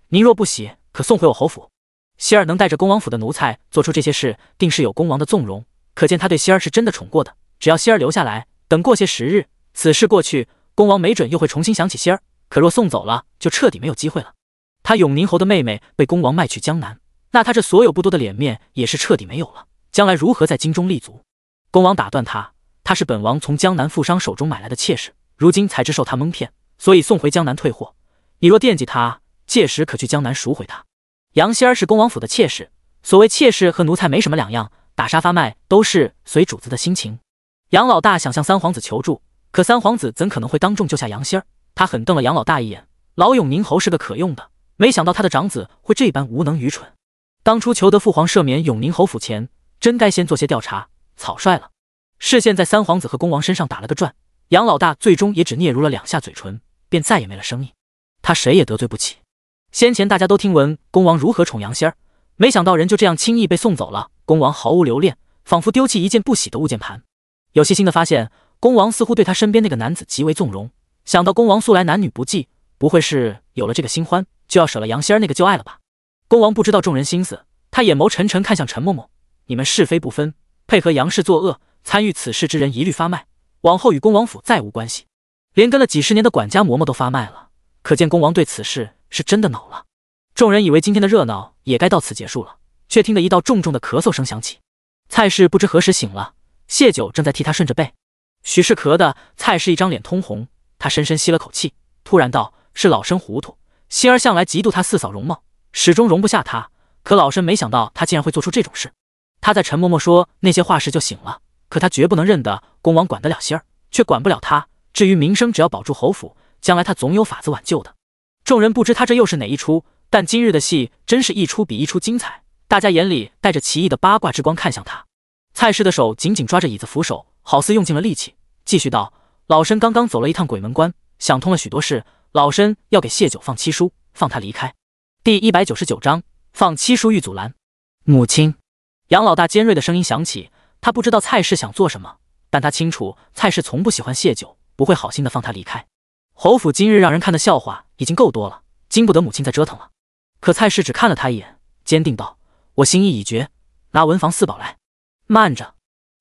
您若不喜，可送回我侯府。”仙儿能带着恭王府的奴才做出这些事，定是有恭王的纵容，可见他对仙儿是真的宠过的。只要仙儿留下来，等过些时日，此事过去，恭王没准又会重新想起仙儿。可若送走了，就彻底没有机会了。他永宁侯的妹妹被恭王卖去江南，那他这所有不多的脸面也是彻底没有了，将来如何在京中立足？恭王打断他：“他是本王从江南富商手中买来的妾室，如今才知受他蒙骗，所以送回江南退货。你若惦记他，届时可去江南赎回他。”杨仙儿是恭王府的妾室，所谓妾室和奴才没什么两样，打杀发卖都是随主子的心情。杨老大想向三皇子求助，可三皇子怎可能会当众救下杨仙儿？他狠瞪了杨老大一眼，老永宁侯是个可用的，没想到他的长子会这般无能愚蠢。当初求得父皇赦免永宁侯府前，真该先做些调查，草率了。视线在三皇子和恭王身上打了个转，杨老大最终也只嗫嚅了两下嘴唇，便再也没了声音。他谁也得罪不起。先前大家都听闻恭王如何宠杨仙儿，没想到人就这样轻易被送走了。恭王毫无留恋，仿佛丢弃一件不喜的物件盘。有细心的发现，恭王似乎对他身边那个男子极为纵容，想到恭王素来男女不忌，不会是有了这个新欢就要舍了杨仙儿那个旧爱了吧？恭王不知道众人心思，他眼眸沉沉看向陈嬷嬷：“你们是非不分，配合杨氏作恶，参与此事之人一律发卖，往后与恭王府再无关系。”连跟了几十年的管家嬷嬷都发卖了，可见恭王对此事是真的恼了。众人以为今天的热闹也该到此结束了，却听得一道重重的咳嗽声响起。蔡氏不知何时醒了，谢九正在替他顺着背。许是咳的，蔡氏一张脸通红，他深深吸了口气，突然道：“是老身糊涂，希儿向来嫉妒他四嫂容貌，始终容不下他。可老身没想到他竟然会做出这种事。”他在陈嬷嬷说那些话时就醒了，可他绝不能认得恭王管得了希儿，却管不了他。至于名声，只要保住侯府，将来他总有法子挽救的。众人不知他这又是哪一出，但今日的戏真是一出比一出精彩，大家眼里带着奇异的八卦之光看向他。蔡氏的手紧紧抓着椅子扶手，好似用尽了力气，继续道：“老身刚刚走了一趟鬼门关，想通了许多事，老身要给谢九放七书，放他离开。”第199章，放七书遇阻拦。母亲，杨老大尖锐的声音响起，他不知道蔡氏想做什么，但他清楚蔡氏从不喜欢谢九，不会好心的放他离开。侯府今日让人看的笑话已经够多了，经不得母亲再折腾了。可蔡氏只看了他一眼，坚定道：“我心意已决，拿文房四宝来。”慢着，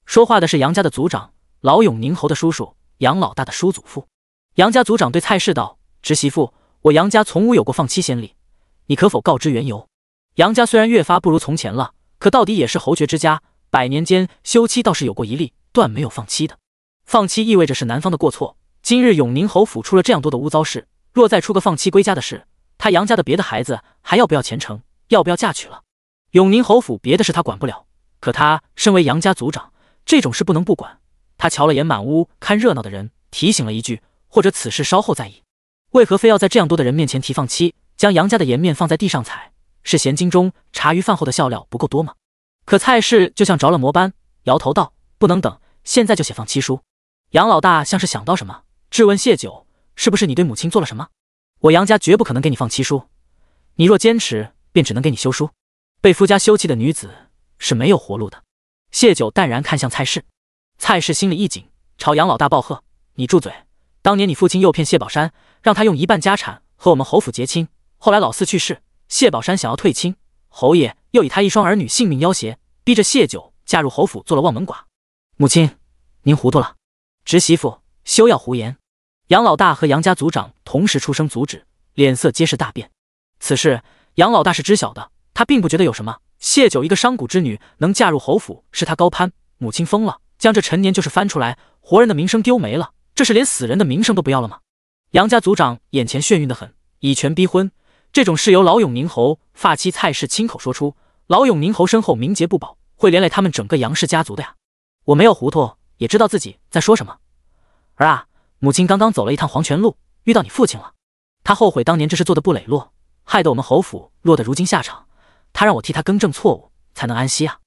说话的是杨家的族长，老永宁侯的叔叔，杨老大的叔祖父。杨家族长对蔡氏道：“侄媳妇，我杨家从无有过放妻先例，你可否告知缘由？”杨家虽然越发不如从前了，可到底也是侯爵之家，100年间休妻倒是有过一例，断没有放妻的。放妻意味着是男方的过错，今日永宁侯府出了这样多的污糟事，若再出个放妻归家的事，他杨家的别的孩子还要不要前程，要不要嫁娶了？永宁侯府别的事他管不了，可他身为杨家族长，这种事不能不管。他瞧了眼满屋看热闹的人，提醒了一句：“或者此事稍后再议。”为何非要在这样多的人面前提放妻，将杨家的颜面放在地上踩？是嫌金钟茶余饭后的笑料不够多吗？可蔡氏就像着了魔般，摇头道：“不能等，现在就写放妻书。”杨老大像是想到什么，质问谢九：“是不是你对母亲做了什么？我杨家绝不可能给你放妻书，你若坚持，便只能给你休书。被夫家休弃的女子是没有活路的。”谢九淡然看向蔡氏，蔡氏心里一紧，朝杨老大暴喝：“你住嘴！当年你父亲诱骗谢宝山，让他用一半家产和我们侯府结亲，后来老四去世，谢宝山想要退亲，侯爷又以他一双儿女性命要挟，逼着谢九嫁入侯府做了望门寡。母亲，您糊涂了。侄媳妇，休要胡言！”杨老大和杨家族长同时出声阻止，脸色皆是大变。此事杨老大是知晓的，他并不觉得有什么。谢九一个商贾之女能嫁入侯府，是他高攀，母亲疯了，将这陈年就是翻出来，活人的名声丢没了，这是连死人的名声都不要了吗？杨家族长眼前眩晕得很，以权逼婚，这种事由老永宁侯发妻蔡氏亲口说出，老永宁侯身后名节不保，会连累他们整个杨氏家族的呀。我没有糊涂，也知道自己在说什么。儿啊，母亲刚刚走了一趟黄泉路，遇到你父亲了，他后悔当年这事做得不磊落，害得我们侯府落得如今下场，他让我替他更正错误，才能安息啊。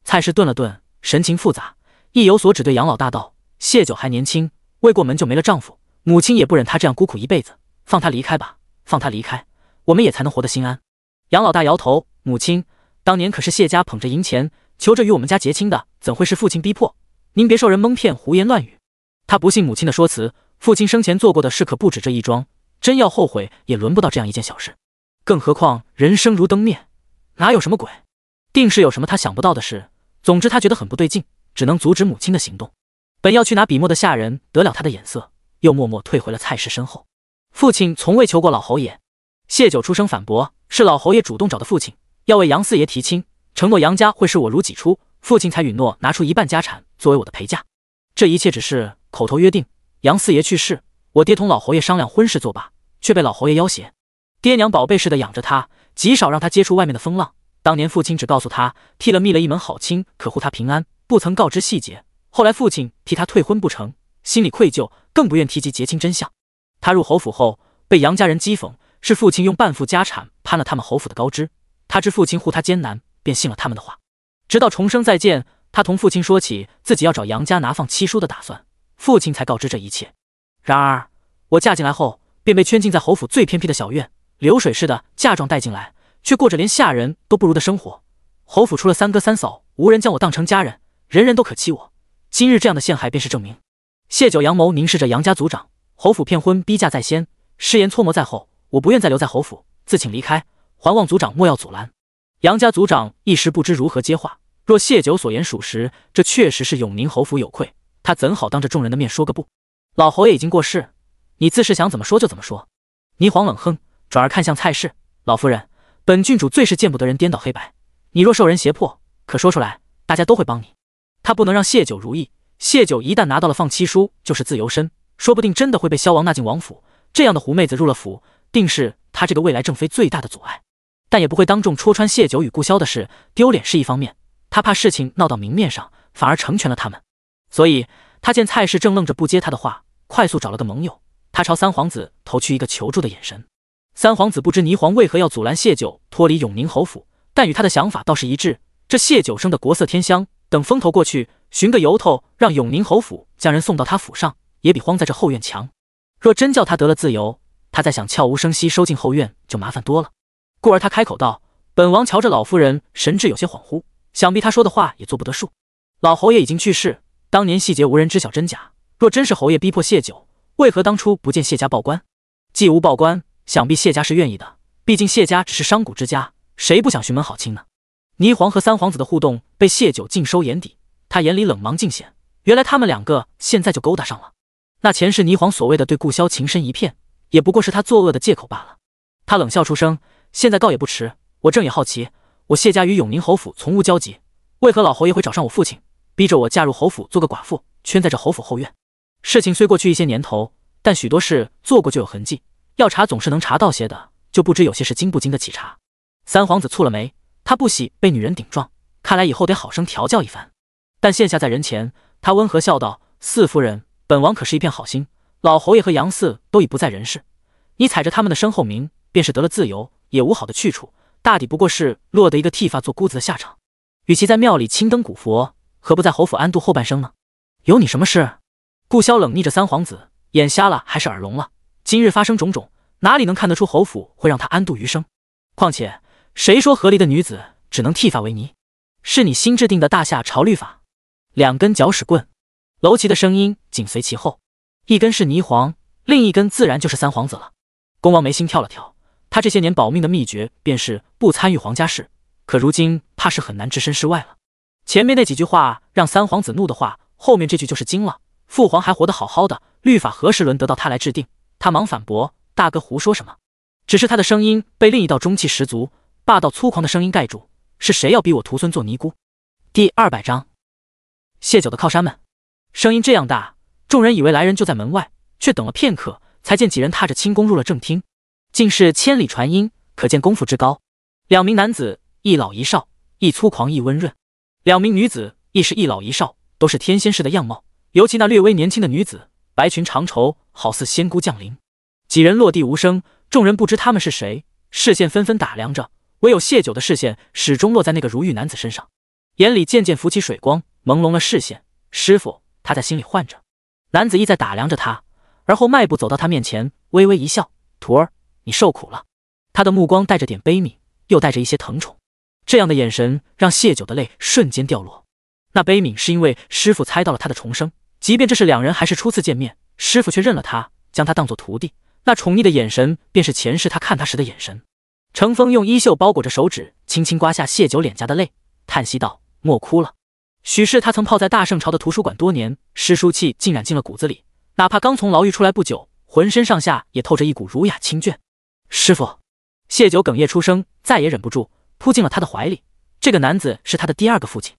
蔡氏顿了顿，神情复杂，意有所指，对杨老大道：“谢九还年轻，未过门就没了丈夫，母亲也不忍他这样孤苦一辈子，放他离开吧，放他离开，我们也才能活得心安。”杨老大摇头：“母亲，当年可是谢家捧着银钱，求着与我们家结亲的，怎会是父亲逼迫？您别受人蒙骗，胡言乱语。”他不信母亲的说辞，父亲生前做过的事可不止这一桩，真要后悔也轮不到这样一件小事。更何况人生如灯灭，哪有什么鬼？定是有什么他想不到的事。总之他觉得很不对劲，只能阻止母亲的行动。本要去拿笔墨的下人得了他的眼色，又默默退回了蔡氏身后。父亲从未求过老侯爷。谢九出声反驳：“是老侯爷主动找的父亲，要为杨四爷提亲，承诺杨家会视我如己出，父亲才允诺拿出一半家产作为我的陪嫁。这一切只是口头约定，杨四爷去世，我爹同老侯爷商量婚事作罢，却被老侯爷要挟。爹娘宝贝似的养着他，极少让他接触外面的风浪。当年父亲只告诉他替了觅了一门好亲，可护他平安，不曾告知细节。后来父亲替他退婚不成，心里愧疚，更不愿提及结亲真相。他入侯府后被杨家人讥讽，是父亲用半副家产攀了他们侯府的高枝。他知父亲护他艰难，便信了他们的话。直到重生再见，他同父亲说起自己要找杨家拿放妻书的打算，父亲才告知这一切。然而我嫁进来后，便被圈禁在侯府最偏僻的小院，流水似的嫁妆带进来，却过着连下人都不如的生活。侯府除了三哥三嫂，无人将我当成家人，人人都可欺我。今日这样的陷害便是证明。谢九阳谋凝视着杨家族长，侯府骗婚逼嫁在先，誓言搓磨在后，我不愿再留在侯府，自请离开，还望族长莫要阻拦。杨家族长一时不知如何接话，若谢九所言属实，这确实是永宁侯府有愧，他怎好当着众人的面说个不？老侯爷已经过世，你自是想怎么说就怎么说。倪黄冷哼，转而看向蔡氏：“老夫人，本郡主最是见不得人颠倒黑白，你若受人胁迫，可说出来，大家都会帮你。他不能让谢九如意，谢九一旦拿到了放妻书，就是自由身，说不定真的会被萧王纳进王府。这样的狐妹子入了府，定是他这个未来正妃最大的阻碍。但也不会当众戳穿谢九与顾萧的事，丢脸是一方面，他怕事情闹到明面上，反而成全了他们。所以他见蔡氏正愣着不接他的话，快速找了个盟友，他朝三皇子投去一个求助的眼神。三皇子不知霓凰为何要阻拦谢九脱离永宁侯府，但与他的想法倒是一致。这谢九生的国色天香，等风头过去，寻个由头让永宁侯府将人送到他府上，也比荒在这后院强。若真叫他得了自由，他再想悄无声息收进后院就麻烦多了。故而他开口道：“本王瞧着老夫人神志有些恍惚，想必他说的话也做不得数。老侯爷已经去世，当年细节无人知晓真假。若真是侯爷逼迫谢九，为何当初不见谢家报官？既无报官，想必谢家是愿意的，毕竟谢家只是商贾之家，谁不想寻门好亲呢？”霓凰和三皇子的互动被谢九尽收眼底，他眼里冷芒尽显，原来他们两个现在就勾搭上了。那前世霓凰所谓的对顾萧情深一片，也不过是他作恶的借口罢了。他冷笑出声：“现在告也不迟，我正也好奇，我谢家与永宁侯府从无交集，为何老侯爷会找上我父亲，逼着我嫁入侯府做个寡妇，圈在这侯府后院？事情虽过去一些年头，但许多事做过就有痕迹，要查总是能查到些的，就不知有些事经不经得起查。”三皇子蹙了眉，他不喜被女人顶撞，看来以后得好生调教一番。但现下在人前，他温和笑道：“四夫人，本王可是一片好心，老侯爷和杨四都已不在人世，你踩着他们的身后名，便是得了自由，也无好的去处，大抵不过是落得一个剃发做姑子的下场。与其在庙里青灯古佛，何不在侯府安度后半生呢？有你什么事？”顾萧冷睨着三皇子，眼瞎了还是耳聋了？今日发生种种，哪里能看得出侯府会让他安度余生？况且谁说河里的女子只能剃发为尼？是你新制定的大夏朝律法。两根搅屎棍，楼齐的声音紧随其后，一根是霓凰，另一根自然就是三皇子了。恭王眉心跳了跳，他这些年保命的秘诀便是不参与皇家事，可如今怕是很难置身事外了。前面那几句话让三皇子怒的话，后面这句就是惊了。父皇还活得好好的，律法何时轮得到他来制定？他忙反驳：“大哥胡说什么？”只是他的声音被另一道中气十足、霸道粗狂的声音盖住：“是谁要逼我徒孙做尼姑？”第200章，谢九的靠山们。声音这样大，众人以为来人就在门外，却等了片刻，才见几人踏着轻功入了正厅，竟是千里传音，可见功夫之高。两名男子，一老一少，一粗狂一温润；两名女子，亦是一老一少，都是天仙式的样貌。尤其那略微年轻的女子，白裙长绸，好似仙姑降临。几人落地无声，众人不知他们是谁，视线纷纷打量着，唯有谢九的视线始终落在那个如玉男子身上，眼里渐渐浮起水光，朦胧了视线。师傅，他在心里唤着。男子亦在打量着他，而后迈步走到他面前，微微一笑：“徒儿，你受苦了。”他的目光带着点悲悯，又带着一些疼宠，这样的眼神让谢九的泪瞬间掉落。那悲悯是因为师傅猜到了他的重生，即便这是两人还是初次见面，师傅却认了他，将他当作徒弟。那宠溺的眼神便是前世他看他时的眼神。程风用衣袖包裹着手指，轻轻刮下谢九脸颊的泪，叹息道：“莫哭了。”许是他曾泡在大圣朝的图书馆多年，诗书气浸染进了骨子里，哪怕刚从牢狱出来不久，浑身上下也透着一股儒雅清隽。师傅，谢九哽咽出声，再也忍不住，扑进了他的怀里。这个男子是他的第二个父亲。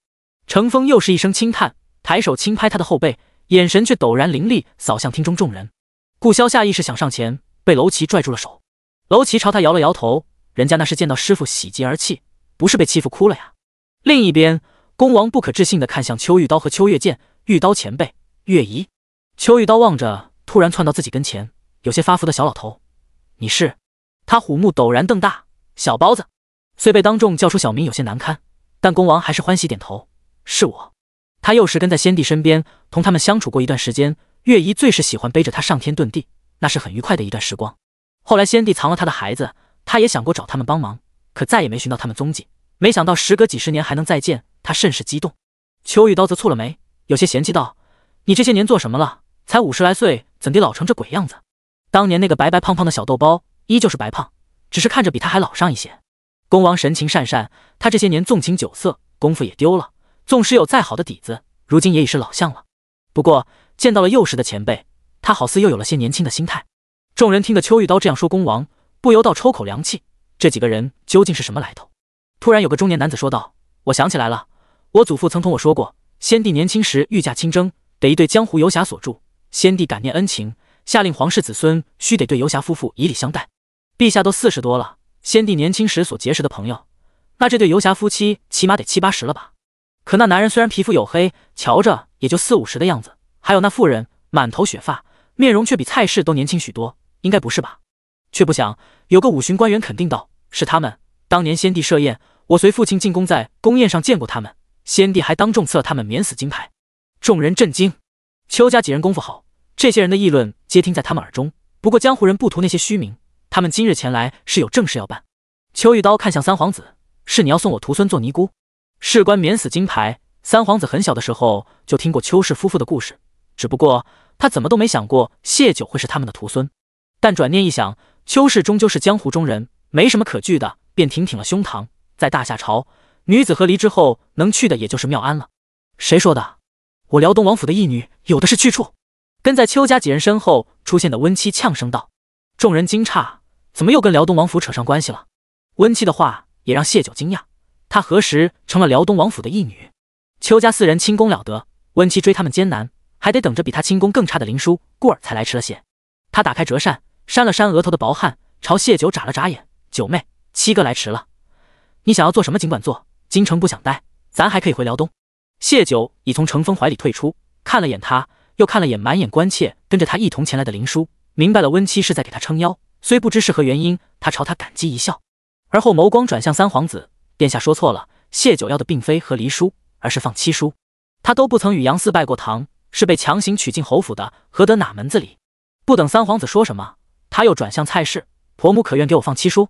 程风又是一声轻叹，抬手轻拍他的后背，眼神却陡然凌厉，扫向厅中众人。顾萧下意识想上前，被楼齐拽住了手。楼齐朝他摇了摇头，人家那是见到师傅喜极而泣，不是被欺负哭了呀。另一边，恭王不可置信地看向邱玉刀和邱月剑。玉刀前辈，月姨。邱玉刀望着突然窜到自己跟前，有些发福的小老头：“你是？”他虎目陡然瞪大：“小包子。”虽被当众叫出小名有些难堪，但恭王还是欢喜点头：“是我。”他幼时跟在先帝身边，同他们相处过一段时间，月姨最是喜欢背着他上天遁地，那是很愉快的一段时光。后来先帝藏了他的孩子，他也想过找他们帮忙，可再也没寻到他们踪迹。没想到时隔几十年还能再见，他甚是激动。邱玉刀则蹙了眉，有些嫌弃道：“你这些年做什么了？才50来岁，怎地老成这鬼样子？当年那个白白胖胖的小豆包依旧是白胖，只是看着比他还老上一些。”恭王神情讪讪，他这些年纵情酒色，功夫也丢了，纵使有再好的底子，如今也已是老相了。不过见到了幼时的前辈，他好似又有了些年轻的心态。众人听得邱玉刀这样说恭王，不由道抽口凉气，这几个人究竟是什么来头？突然有个中年男子说道：“我想起来了，我祖父曾同我说过，先帝年轻时御驾亲征，得一对江湖游侠所铸。先帝感念恩情，下令皇室子孙须得对游侠夫妇以礼相待。陛下都40多了，先帝年轻时所结识的朋友，那这对游侠夫妻起码得70、80了吧？可那男人虽然皮肤黝黑，瞧着也就40、50的样子，还有那妇人满头雪发，面容却比蔡氏都年轻许多，应该不是吧？却不想有个五旬官员肯定道：“是他们。当年先帝设宴，我随父亲进宫，在宫宴上见过他们，先帝还当众赐了他们免死金牌。”众人震惊。邱家几人功夫好，这些人的议论皆听在他们耳中。不过江湖人不图那些虚名，他们今日前来是有正事要办。邱玉刀看向三皇子：“是你要送我徒孙做尼姑？”事关免死金牌，三皇子很小的时候就听过邱氏夫妇的故事，只不过他怎么都没想过谢九会是他们的徒孙。但转念一想，邱氏终究是江湖中人，没什么可惧的，便挺挺了胸膛。在大夏朝，女子和离之后能去的也就是庙庵了。谁说的？我辽东王府的义女有的是去处。跟在邱家几人身后出现的温妻呛声道。众人惊诧，怎么又跟辽东王府扯上关系了？温妻的话也让谢九惊讶，她何时成了辽东王府的义女？邱家4人轻功了得，温妻追他们艰难，还得等着比他轻功更差的林殊、顾儿才来迟了些。他打开折扇，扇了扇额头的薄汗，朝谢九眨了眨眼：“九妹，7哥来迟了，你想要做什么尽管做，京城不想待，咱还可以回辽东。”谢九已从程峰怀里退出，看了眼他，又看了眼满眼关切跟着他一同前来的林殊，明白了温妻是在给他撑腰，虽不知是何原因，他朝他感激一笑，而后眸光转向三皇子：“殿下说错了，谢九要的并非和离殊，而是放七叔。他都不曾与杨四拜过堂，是被强行娶进侯府的，何得哪门子里？”不等三皇子说什么，他又转向蔡氏：“婆母可愿给我放七叔？”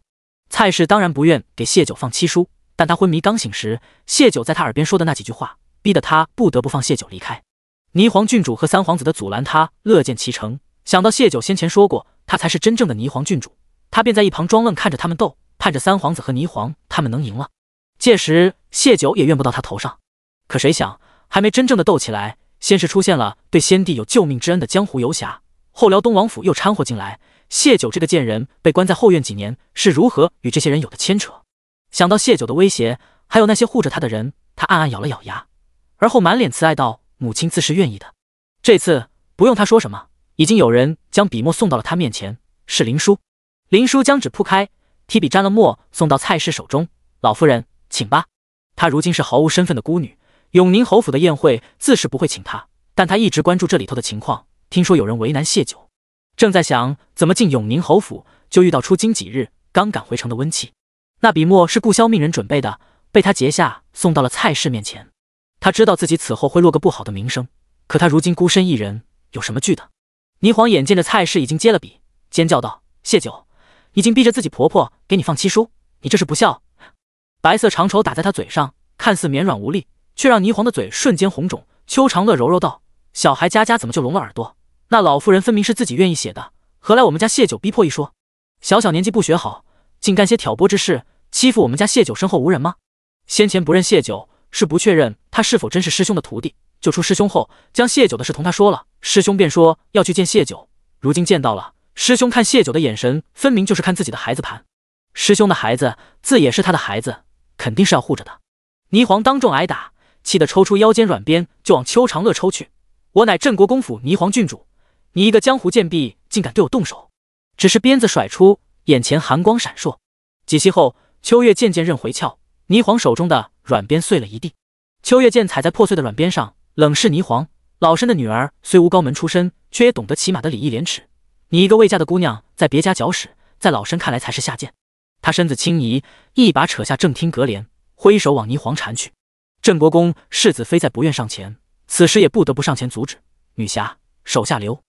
蔡氏当然不愿给谢九放七叔，但他昏迷刚醒时，谢九在他耳边说的那几句话，逼得他不得不放谢九离开。霓凰郡主和三皇子的阻拦，他乐见其成。想到谢九先前说过，他才是真正的霓凰郡主，他便在一旁装愣看着他们斗，盼着三皇子和霓凰他们能赢了。届时谢九也怨不到他头上。可谁想，还没真正的斗起来，先是出现了对先帝有救命之恩的江湖游侠，后辽东王府又掺和进来。谢九这个贱人被关在后院几年，是如何与这些人有的牵扯？想到谢九的威胁，还有那些护着他的人，他暗暗咬了咬牙，而后满脸慈爱道：“母亲自是愿意的。”这次不用他说什么，已经有人将笔墨送到了他面前，是林殊。林殊将纸铺开，提笔沾了墨，送到蔡氏手中：“老夫人，请吧。”她如今是毫无身份的孤女，永宁侯府的宴会自是不会请她，但她一直关注这里头的情况，听说有人为难谢九，正在想怎么进永宁侯府，就遇到出京几日刚赶回城的温戚。那笔墨是顾萧命人准备的，被他截下送到了蔡氏面前。他知道自己此后会落个不好的名声，可他如今孤身一人，有什么惧的？霓凰眼见着蔡氏已经接了笔，尖叫道：“谢九，已经逼着自己婆婆给你放七叔，你这是不孝！”白色长绸打在他嘴上，看似绵软无力，却让霓凰的嘴瞬间红肿。邱长乐柔柔道：“小孩家怎么就聋了耳朵？那老妇人分明是自己愿意写的，何来我们家谢九逼迫一说？小小年纪不学好，竟干些挑拨之事，欺负我们家谢九身后无人吗？”先前不认谢九，是不确认他是否真是师兄的徒弟，救出师兄后，将谢九的事同他说了，师兄便说要去见谢九。如今见到了，师兄看谢九的眼神，分明就是看自己的孩子盘。师兄的孩子自也是他的孩子，肯定是要护着的。霓凰当众挨打，气得抽出腰间软鞭就往邱长乐抽去。我乃镇国公府霓凰郡主，你一个江湖贱婢，竟敢对我动手！只是鞭子甩出，眼前寒光闪烁。几息后，秋月渐渐刃回鞘，霓凰手中的软鞭碎了一地。秋月剑踩在破碎的软鞭上，冷视霓凰：“老身的女儿虽无高门出身，却也懂得起码的礼义廉耻。你一个未嫁的姑娘，在别家搅屎，在老身看来才是下贱。”他身子轻移，一把扯下正厅隔帘，挥手往霓凰缠去。镇国公世子妃在不愿上前，此时也不得不上前阻止：“女侠，手下留。”